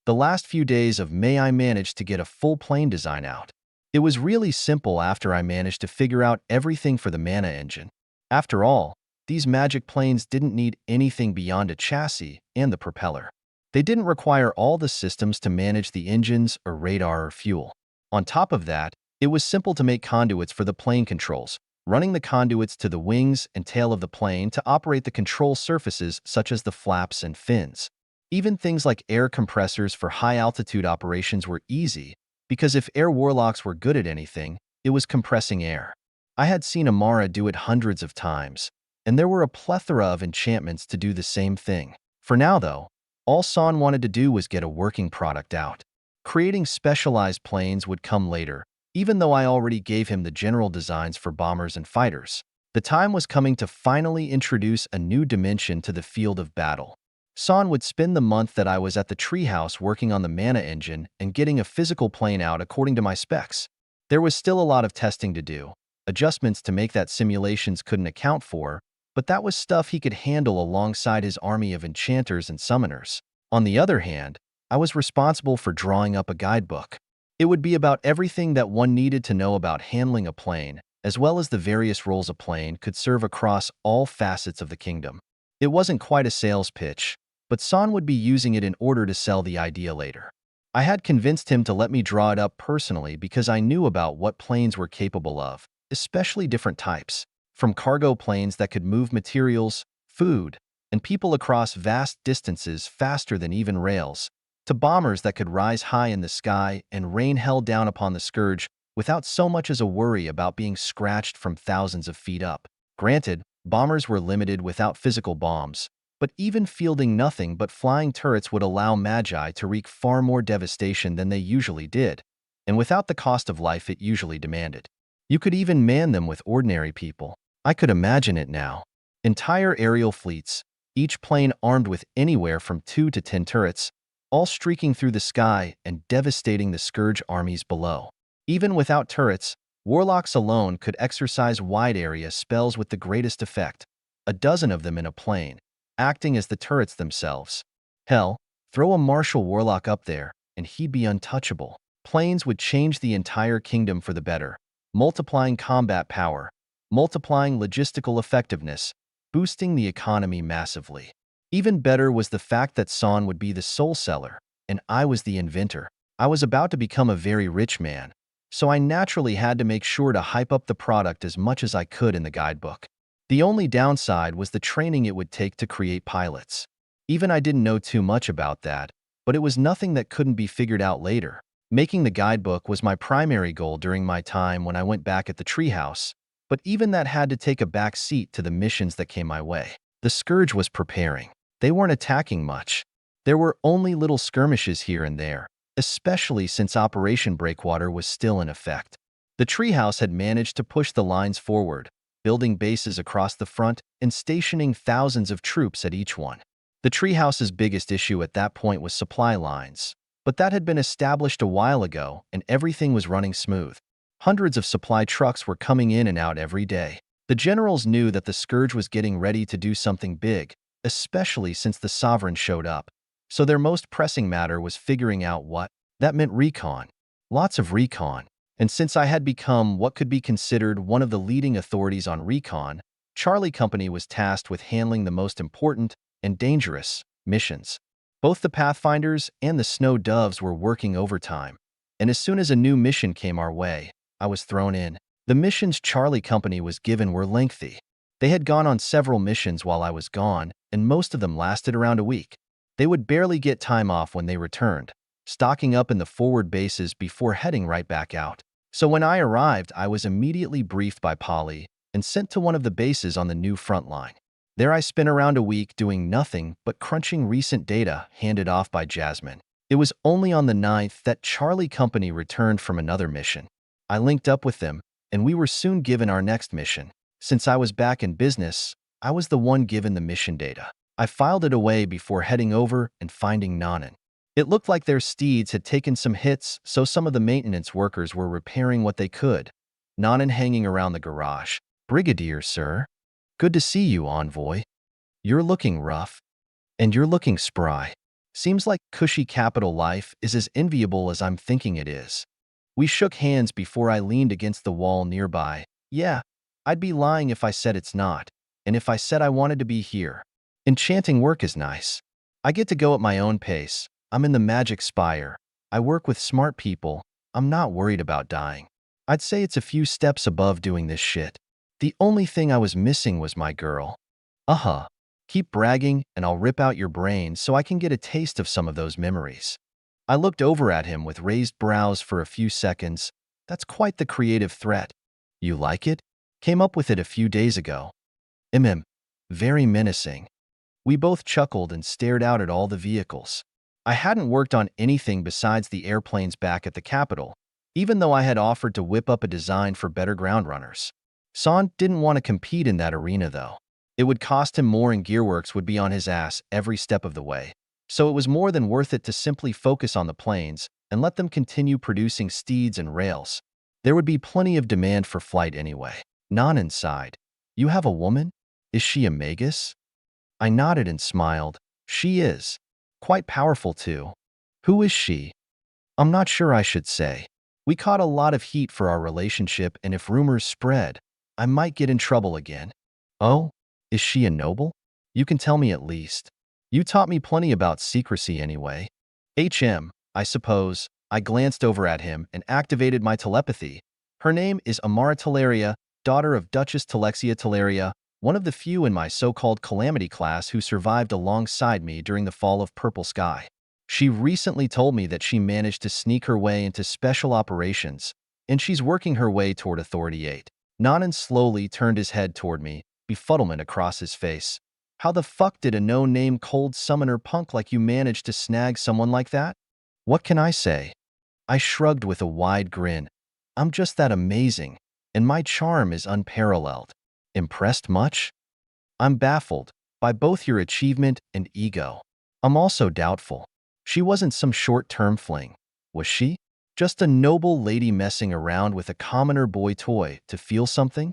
The last few days of May I managed to get a full plane design out. It was really simple after I managed to figure out everything for the mana engine. After all, these magic planes didn't need anything beyond a chassis and the propeller. They didn't require all the systems to manage the engines or radar or fuel. On top of that, it was simple to make conduits for the plane controls, running the conduits to the wings and tail of the plane to operate the control surfaces such as the flaps and fins. Even things like air compressors for high-altitude operations were easy, because if air warlocks were good at anything, it was compressing air. I had seen Amara do it hundreds of times, and there were a plethora of enchantments to do the same thing. For now, though, all Son wanted to do was get a working product out. Creating specialized planes would come later, even though I already gave him the general designs for bombers and fighters. The time was coming to finally introduce a new dimension to the field of battle. Son would spend the month that I was at the treehouse working on the mana engine and getting a physical plane out according to my specs. There was still a lot of testing to do, adjustments to make that simulations couldn't account for, but that was stuff he could handle alongside his army of enchanters and summoners. On the other hand, I was responsible for drawing up a guidebook. It would be about everything that one needed to know about handling a plane, as well as the various roles a plane could serve across all facets of the kingdom. It wasn't quite a sales pitch, but Son would be using it in order to sell the idea later. I had convinced him to let me draw it up personally because I knew about what planes were capable of, especially different types, from cargo planes that could move materials, food, and people across vast distances faster than even rails, to bombers that could rise high in the sky and rain hell down upon the scourge without so much as a worry about being scratched from thousands of feet up. Granted, bombers were limited without physical bombs, but even fielding nothing but flying turrets would allow Magi to wreak far more devastation than they usually did, and without the cost of life it usually demanded. You could even man them with ordinary people. I could imagine it now. Entire aerial fleets, each plane armed with anywhere from 2 to 10 turrets, all streaking through the sky and devastating the scourge armies below. Even without turrets, warlocks alone could exercise wide-area spells with the greatest effect, a dozen of them in a plane, acting as the turrets themselves. Hell, throw a martial warlock up there, and he'd be untouchable. Planes would change the entire kingdom for the better, multiplying combat power, multiplying logistical effectiveness, boosting the economy massively. Even better was the fact that Son would be the sole seller, and I was the inventor. I was about to become a very rich man, so I naturally had to make sure to hype up the product as much as I could in the guidebook. The only downside was the training it would take to create pilots. Even I didn't know too much about that, but it was nothing that couldn't be figured out later. Making the guidebook was my primary goal during my time when I went back at the treehouse, but even that had to take a back seat to the missions that came my way. The Scourge was preparing. They weren't attacking much. There were only little skirmishes here and there, especially since Operation Breakwater was still in effect. The treehouse had managed to push the lines forward, building bases across the front and stationing thousands of troops at each one. The treehouse's biggest issue at that point was supply lines, but that had been established a while ago and everything was running smooth. Hundreds of supply trucks were coming in and out every day. The generals knew that the Scourge was getting ready to do something big, especially since the Sovereign showed up. So their most pressing matter was figuring out what that meant. Recon. Lots of recon. And since I had become what could be considered one of the leading authorities on recon, Charlie Company was tasked with handling the most important and dangerous missions. Both the Pathfinders and the Snow Doves were working overtime, and as soon as a new mission came our way, I was thrown in. The missions Charlie Company was given were lengthy. They had gone on several missions while I was gone, and most of them lasted around a week. They would barely get time off when they returned, stocking up in the forward bases before heading right back out. So when I arrived, I was immediately briefed by Polly and sent to one of the bases on the new front line. There I spent around a week doing nothing but crunching recent data handed off by Jasmine. It was only on the 9th that Charlie Company returned from another mission. I linked up with them, and we were soon given our next mission. Since I was back in business, I was the one given the mission data. I filed it away before heading over and finding Nanan. It looked like their steeds had taken some hits, so some of the maintenance workers were repairing what they could. Nanan hanging around the garage. "Brigadier, sir. Good to see you, Envoy. You're looking rough. And you're looking spry. Seems like cushy capital life is as enviable as I'm thinking it is." We shook hands before I leaned against the wall nearby. "Yeah, I'd be lying if I said it's not, and if I said I wanted to be here. Enchanting work is nice. I get to go at my own pace. I'm in the Magic Spire. I work with smart people. I'm not worried about dying. I'd say it's a few steps above doing this shit. The only thing I was missing was my girl. Keep bragging and I'll rip out your brains so I can get a taste of some of those memories." I looked over at him with raised brows for a few seconds. "That's quite the creative threat. You like it? Came up with it a few days ago." Very menacing." We both chuckled and stared out at all the vehicles. I hadn't worked on anything besides the airplanes back at the Capitol, even though I had offered to whip up a design for better ground runners. Son didn't want to compete in that arena, though. It would cost him more and Gearworks would be on his ass every step of the way. So it was more than worth it to simply focus on the planes and let them continue producing steeds and rails. There would be plenty of demand for flight anyway. Nanan sighed. "You have a woman? Is she a magus?" I nodded and smiled. "She is. Quite powerful, too." "Who is she?" "I'm not sure I should say. We caught a lot of heat for our relationship, and if rumors spread, I might get in trouble again." "Oh? Is she a noble? You can tell me at least. You taught me plenty about secrecy anyway." I suppose." I glanced over at him and activated my telepathy. "Her name is Amara Teleria, daughter of Duchess Telexia Teleria, one of the few in my so-called Calamity class who survived alongside me during the fall of Purple Sky. She recently told me that she managed to sneak her way into special operations, and she's working her way toward Authority 8. Nanan slowly turned his head toward me, befuddlement across his face. "How the fuck did a no-name cold summoner punk like you manage to snag someone like that?" "What can I say?" I shrugged with a wide grin. "I'm just that amazing, and my charm is unparalleled." "Impressed much?" "I'm baffled by both your achievement and ego." "I'm also doubtful. She wasn't some short-term fling, was she? Just a noble lady messing around with a commoner boy toy to feel something?"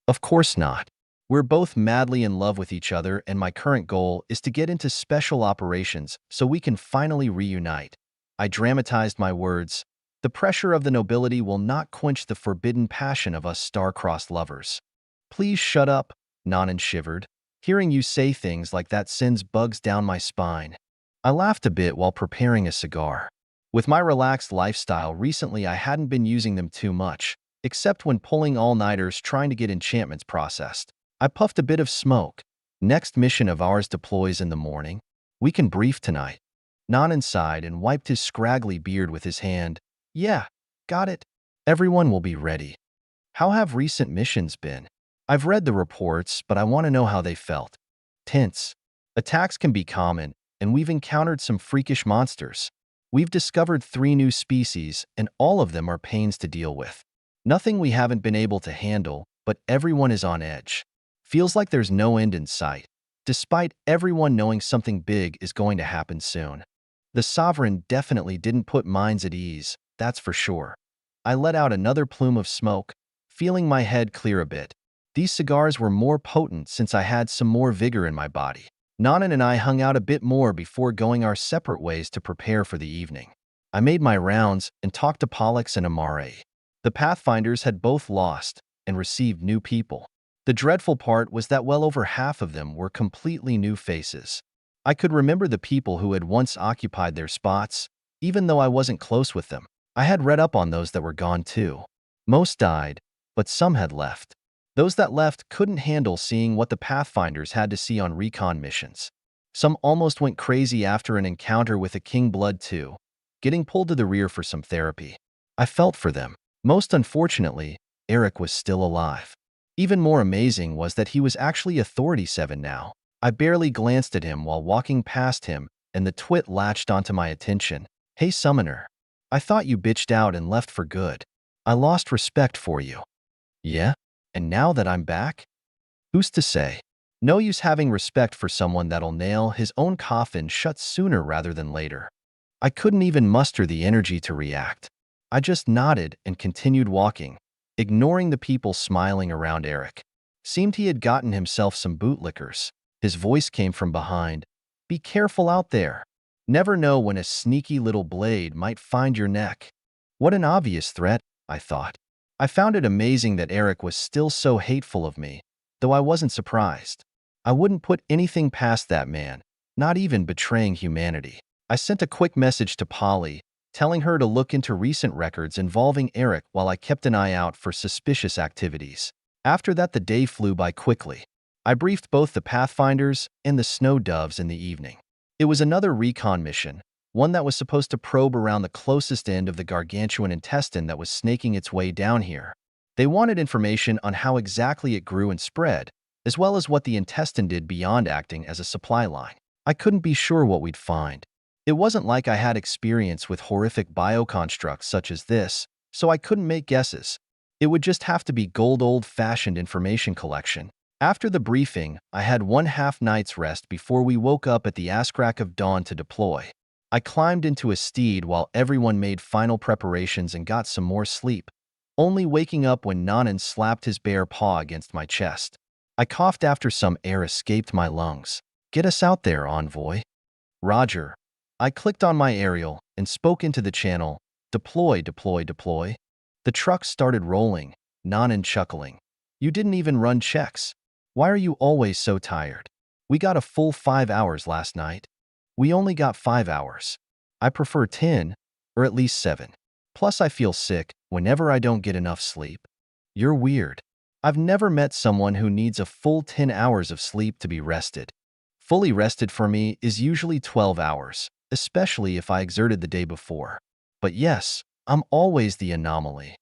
"Of course not. We're both madly in love with each other, and my current goal is to get into special operations so we can finally reunite." I dramatized my words. "The pressure of the nobility will not quench the forbidden passion of us star-crossed lovers." "Please shut up," Nanan shivered. "Hearing you say things like that sends bugs down my spine." I laughed a bit while preparing a cigar. With my relaxed lifestyle recently, I hadn't been using them too much, except when pulling all-nighters trying to get enchantments processed. I puffed a bit of smoke. "Next mission of ours deploys in the morning. We can brief tonight." Nanan sighed and wiped his scraggly beard with his hand. Yeah, got it. Everyone will be ready. How have recent missions been? I've read the reports, but I want to know how they felt. Tense. Attacks can be common, and we've encountered some freakish monsters. We've discovered 3 new species, and all of them are pains to deal with. Nothing we haven't been able to handle, but everyone is on edge. Feels like there's no end in sight, despite everyone knowing something big is going to happen soon. The Sovereign definitely didn't put minds at ease, that's for sure. I let out another plume of smoke, feeling my head clear a bit. These cigars were more potent since I had some more vigor in my body. Nanan and I hung out a bit more before going our separate ways to prepare for the evening. I made my rounds and talked to Pollux and Amare. The Pathfinders had both lost and received new people. The dreadful part was that well over half of them were completely new faces. I could remember the people who had once occupied their spots, even though I wasn't close with them. I had read up on those that were gone too. Most died, but some had left. Those that left couldn't handle seeing what the Pathfinders had to see on recon missions. Some almost went crazy after an encounter with a King Blood too, getting pulled to the rear for some therapy. I felt for them. Most unfortunately, Eric was still alive. Even more amazing was that he was actually Authority 7 now. I barely glanced at him while walking past him, and the twit latched onto my attention. Hey, Summoner. I thought you bitched out and left for good. I lost respect for you. Yeah? And now that I'm back? Who's to say? No use having respect for someone that'll nail his own coffin shut sooner rather than later. I couldn't even muster the energy to react. I just nodded and continued walking, ignoring the people smiling around Eric. Seemed he had gotten himself some bootlickers. His voice came from behind. Be careful out there. Never know when a sneaky little blade might find your neck. What an obvious threat, I thought. I found it amazing that Eric was still so hateful of me, though I wasn't surprised. I wouldn't put anything past that man, not even betraying humanity. I sent a quick message to Polly, telling her to look into recent records involving Eric while I kept an eye out for suspicious activities. After that, the day flew by quickly. I briefed both the Pathfinders and the Snow Doves in the evening. It was another recon mission, one that was supposed to probe around the closest end of the gargantuan intestine that was snaking its way down here. They wanted information on how exactly it grew and spread, as well as what the intestine did beyond acting as a supply line. I couldn't be sure what we'd find. It wasn't like I had experience with horrific bioconstructs such as this, so I couldn't make guesses. It would just have to be gold old-fashioned information collection. After the briefing, I had 1/2 night's rest before we woke up at the ass crack of dawn to deploy. I climbed into a steed while everyone made final preparations and got some more sleep, only waking up when Nanan slapped his bare paw against my chest. I coughed after some air escaped my lungs. Get us out there, envoy. Roger. I clicked on my aerial and spoke into the channel. Deploy, deploy, deploy. The truck started rolling, Nanan chuckling. You didn't even run checks. Why are you always so tired? We got a full 5 hours last night. We only got 5 hours. I prefer 10, or at least 7. Plus I feel sick whenever I don't get enough sleep. You're weird. I've never met someone who needs a full 10 hours of sleep to be rested. Fully rested for me is usually 12 hours, especially if I exerted the day before. But yes, I'm always the anomaly.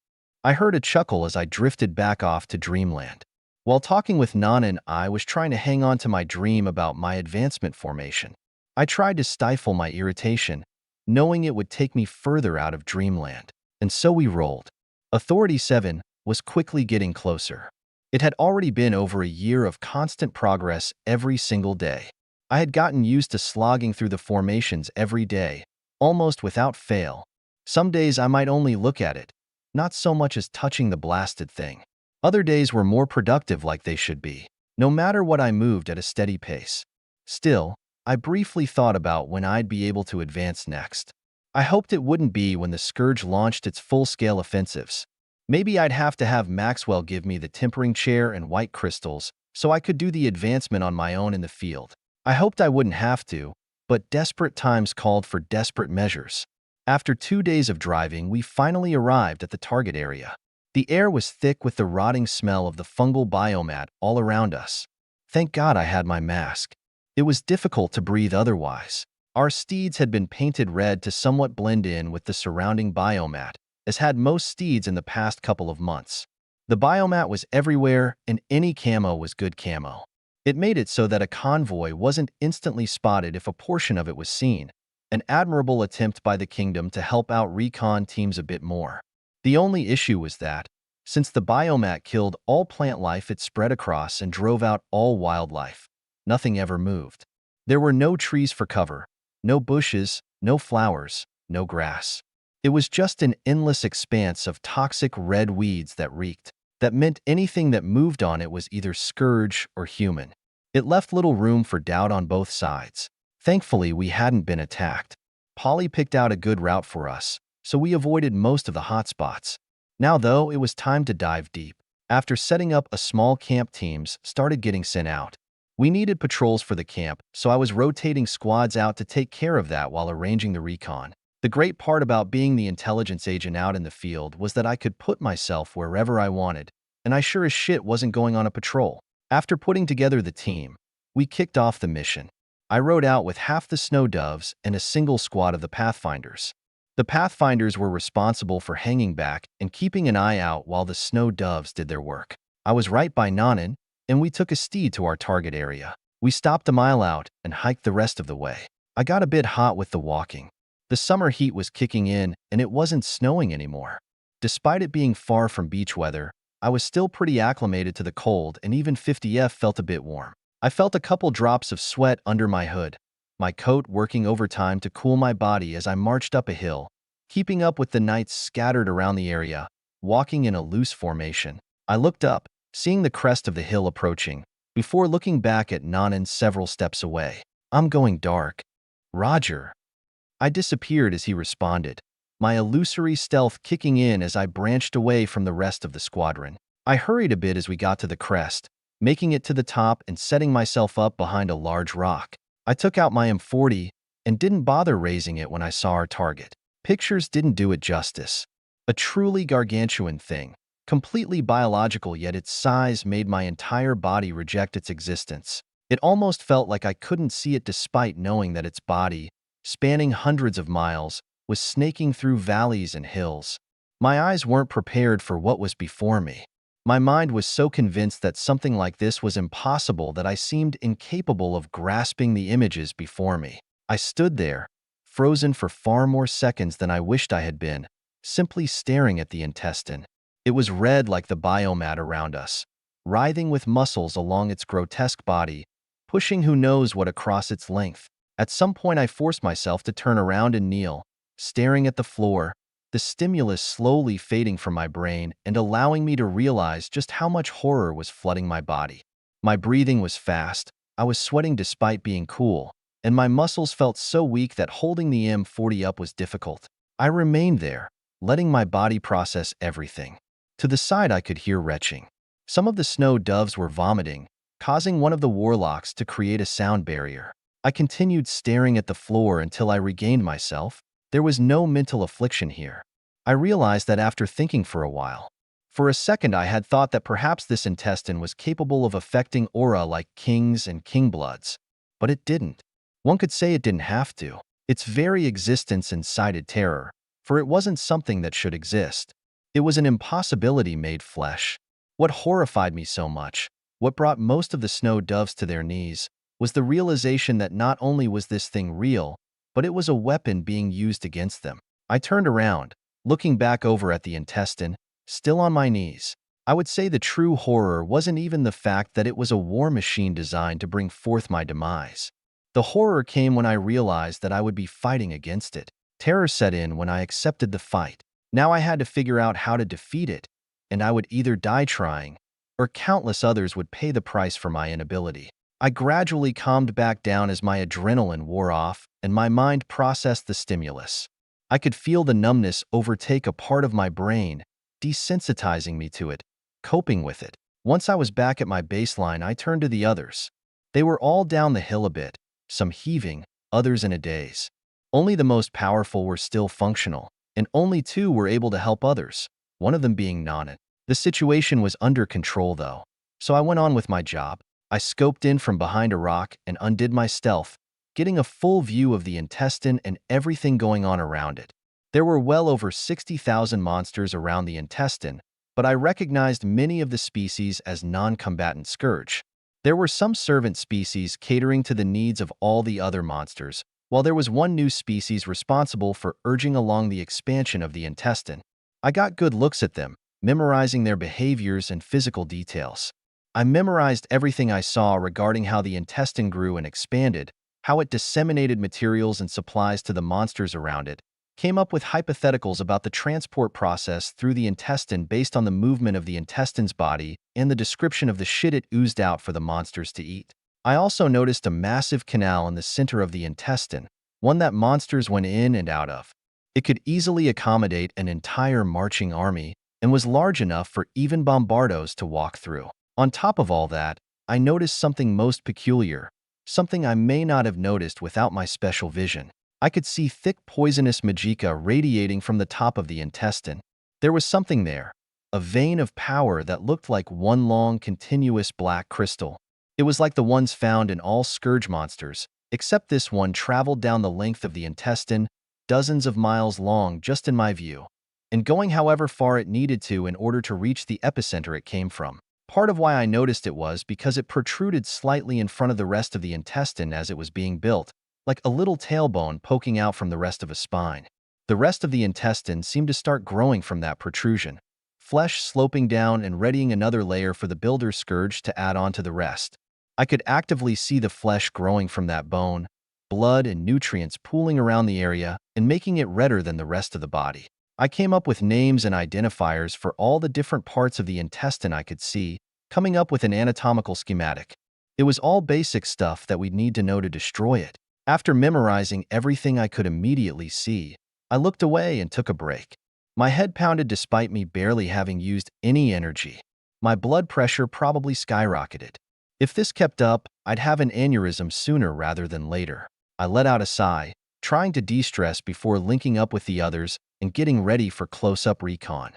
I heard a chuckle as I drifted back off to dreamland. While talking with Nanan, I was trying to hang on to my dream about my advancement formation. I tried to stifle my irritation, knowing it would take me further out of dreamland. And so we rolled. Authority 7 was quickly getting closer. It had already been over a year of constant progress every single day. I had gotten used to slogging through the formations every day, almost without fail. Some days I might only look at it, not so much as touching the blasted thing. Other days were more productive like they should be, no matter what I moved at a steady pace. Still, I briefly thought about when I'd be able to advance next. I hoped it wouldn't be when the Scourge launched its full-scale offensives. Maybe I'd have to have Maxwell give me the tempering chair and white crystals so I could do the advancement on my own in the field. I hoped I wouldn't have to, but desperate times called for desperate measures. After 2 days of driving, we finally arrived at the target area. The air was thick with the rotting smell of the fungal biomat all around us. Thank God I had my mask. It was difficult to breathe otherwise. Our steeds had been painted red to somewhat blend in with the surrounding biomat, as had most steeds in the past couple of months. The biomat was everywhere, and any camo was good camo. It made it so that a convoy wasn't instantly spotted if a portion of it was seen, an admirable attempt by the kingdom to help out recon teams a bit more. The only issue was that, since the biomat killed all plant life, it spread across and drove out all wildlife. Nothing ever moved. There were no trees for cover, no bushes, no flowers, no grass. It was just an endless expanse of toxic red weeds that reeked. That meant anything that moved on it was either scourge or human. It left little room for doubt on both sides. Thankfully, we hadn't been attacked. Polly picked out a good route for us, so we avoided most of the hotspots. Now, though, it was time to dive deep. After setting up a small camp, teams started getting sent out. We needed patrols for the camp, so I was rotating squads out to take care of that while arranging the recon. The great part about being the intelligence agent out in the field was that I could put myself wherever I wanted, and I sure as shit wasn't going on a patrol. After putting together the team, we kicked off the mission. I rode out with half the snow doves and a single squad of the Pathfinders. The Pathfinders were responsible for hanging back and keeping an eye out while the snow doves did their work. I was right by Nanan, and we took a steed to our target area. We stopped a mile out and hiked the rest of the way. I got a bit hot with the walking. The summer heat was kicking in, and it wasn't snowing anymore. Despite it being far from beach weather, I was still pretty acclimated to the cold, and even 50F felt a bit warm. I felt a couple drops of sweat under my hood, my coat working overtime to cool my body as I marched up a hill, keeping up with the knights scattered around the area, walking in a loose formation. I looked up, seeing the crest of the hill approaching, before looking back at Nanan several steps away. "I'm going dark. Roger." I disappeared as he responded, my illusory stealth kicking in as I branched away from the rest of the squadron. I hurried a bit as we got to the crest, making it to the top and setting myself up behind a large rock. I took out my M40 and didn't bother raising it when I saw our target. Pictures didn't do it justice. A truly gargantuan thing, completely biological, yet its size made my entire body reject its existence. It almost felt like I couldn't see it despite knowing that its body, spanning hundreds of miles, was snaking through valleys and hills. My eyes weren't prepared for what was before me. My mind was so convinced that something like this was impossible that I seemed incapable of grasping the images before me. I stood there, frozen for far more seconds than I wished I had been, simply staring at the intestine. It was red like the biomat around us, writhing with muscles along its grotesque body, pushing who knows what across its length. At some point, I forced myself to turn around and kneel, staring at the floor, the stimulus slowly fading from my brain and allowing me to realize just how much horror was flooding my body. My breathing was fast, I was sweating despite being cool, and my muscles felt so weak that holding the M40 up was difficult. I remained there, letting my body process everything. To the side, I could hear retching. Some of the snow doves were vomiting, causing one of the warlocks to create a sound barrier. I continued staring at the floor until I regained myself. There was no mental affliction here. I realized that after thinking for a while. For a second, I had thought that perhaps this intestine was capable of affecting aura like kings and kingbloods. But it didn't. One could say it didn't have to. Its very existence incited terror, for it wasn't something that should exist. It was an impossibility made flesh. What horrified me so much, what brought most of the snow doves to their knees, was the realization that not only was this thing real, but it was a weapon being used against them. I turned around, looking back over at the intestine, still on my knees. I would say the true horror wasn't even the fact that it was a war machine designed to bring forth my demise. The horror came when I realized that I would be fighting against it. Terror set in when I accepted the fight. Now I had to figure out how to defeat it, and I would either die trying, or countless others would pay the price for my inability. I gradually calmed back down as my adrenaline wore off and my mind processed the stimulus. I could feel the numbness overtake a part of my brain, desensitizing me to it, coping with it. Once I was back at my baseline, I turned to the others. They were all down the hill a bit, some heaving, others in a daze. Only the most powerful were still functional, and only two were able to help others, one of them being Nanan. The situation was under control though, so I went on with my job. I scoped in from behind a rock and undid my stealth, getting a full view of the intestine and everything going on around it. There were well over 60,000 monsters around the intestine, but I recognized many of the species as non-combatant scourge. There were some servant species catering to the needs of all the other monsters, while there was one new species responsible for urging along the expansion of the intestine. I got good looks at them, memorizing their behaviors and physical details. I memorized everything I saw regarding how the intestine grew and expanded, how it disseminated materials and supplies to the monsters around it, came up with hypotheticals about the transport process through the intestine based on the movement of the intestine's body and the description of the shit it oozed out for the monsters to eat. I also noticed a massive canal in the center of the intestine, one that monsters went in and out of. It could easily accommodate an entire marching army and was large enough for even bombardos to walk through. On top of all that, I noticed something most peculiar, something I may not have noticed without my special vision. I could see thick poisonous magica radiating from the top of the intestine. There was something there, a vein of power that looked like one long, continuous black crystal. It was like the ones found in all scourge monsters, except this one traveled down the length of the intestine, dozens of miles long just in my view, and going however far it needed to in order to reach the epicenter it came from. Part of why I noticed it was because it protruded slightly in front of the rest of the intestine as it was being built, like a little tailbone poking out from the rest of a spine. The rest of the intestine seemed to start growing from that protrusion, flesh sloping down and readying another layer for the builder's scourge to add on to the rest. I could actively see the flesh growing from that bone, blood and nutrients pooling around the area and making it redder than the rest of the body. I came up with names and identifiers for all the different parts of the intestine I could see, coming up with an anatomical schematic. It was all basic stuff that we'd need to know to destroy it. After memorizing everything I could immediately see, I looked away and took a break. My head pounded despite me barely having used any energy. My blood pressure probably skyrocketed. If this kept up, I'd have an aneurysm sooner rather than later. I let out a sigh, trying to de-stress before linking up with the others and getting ready for close-up recon.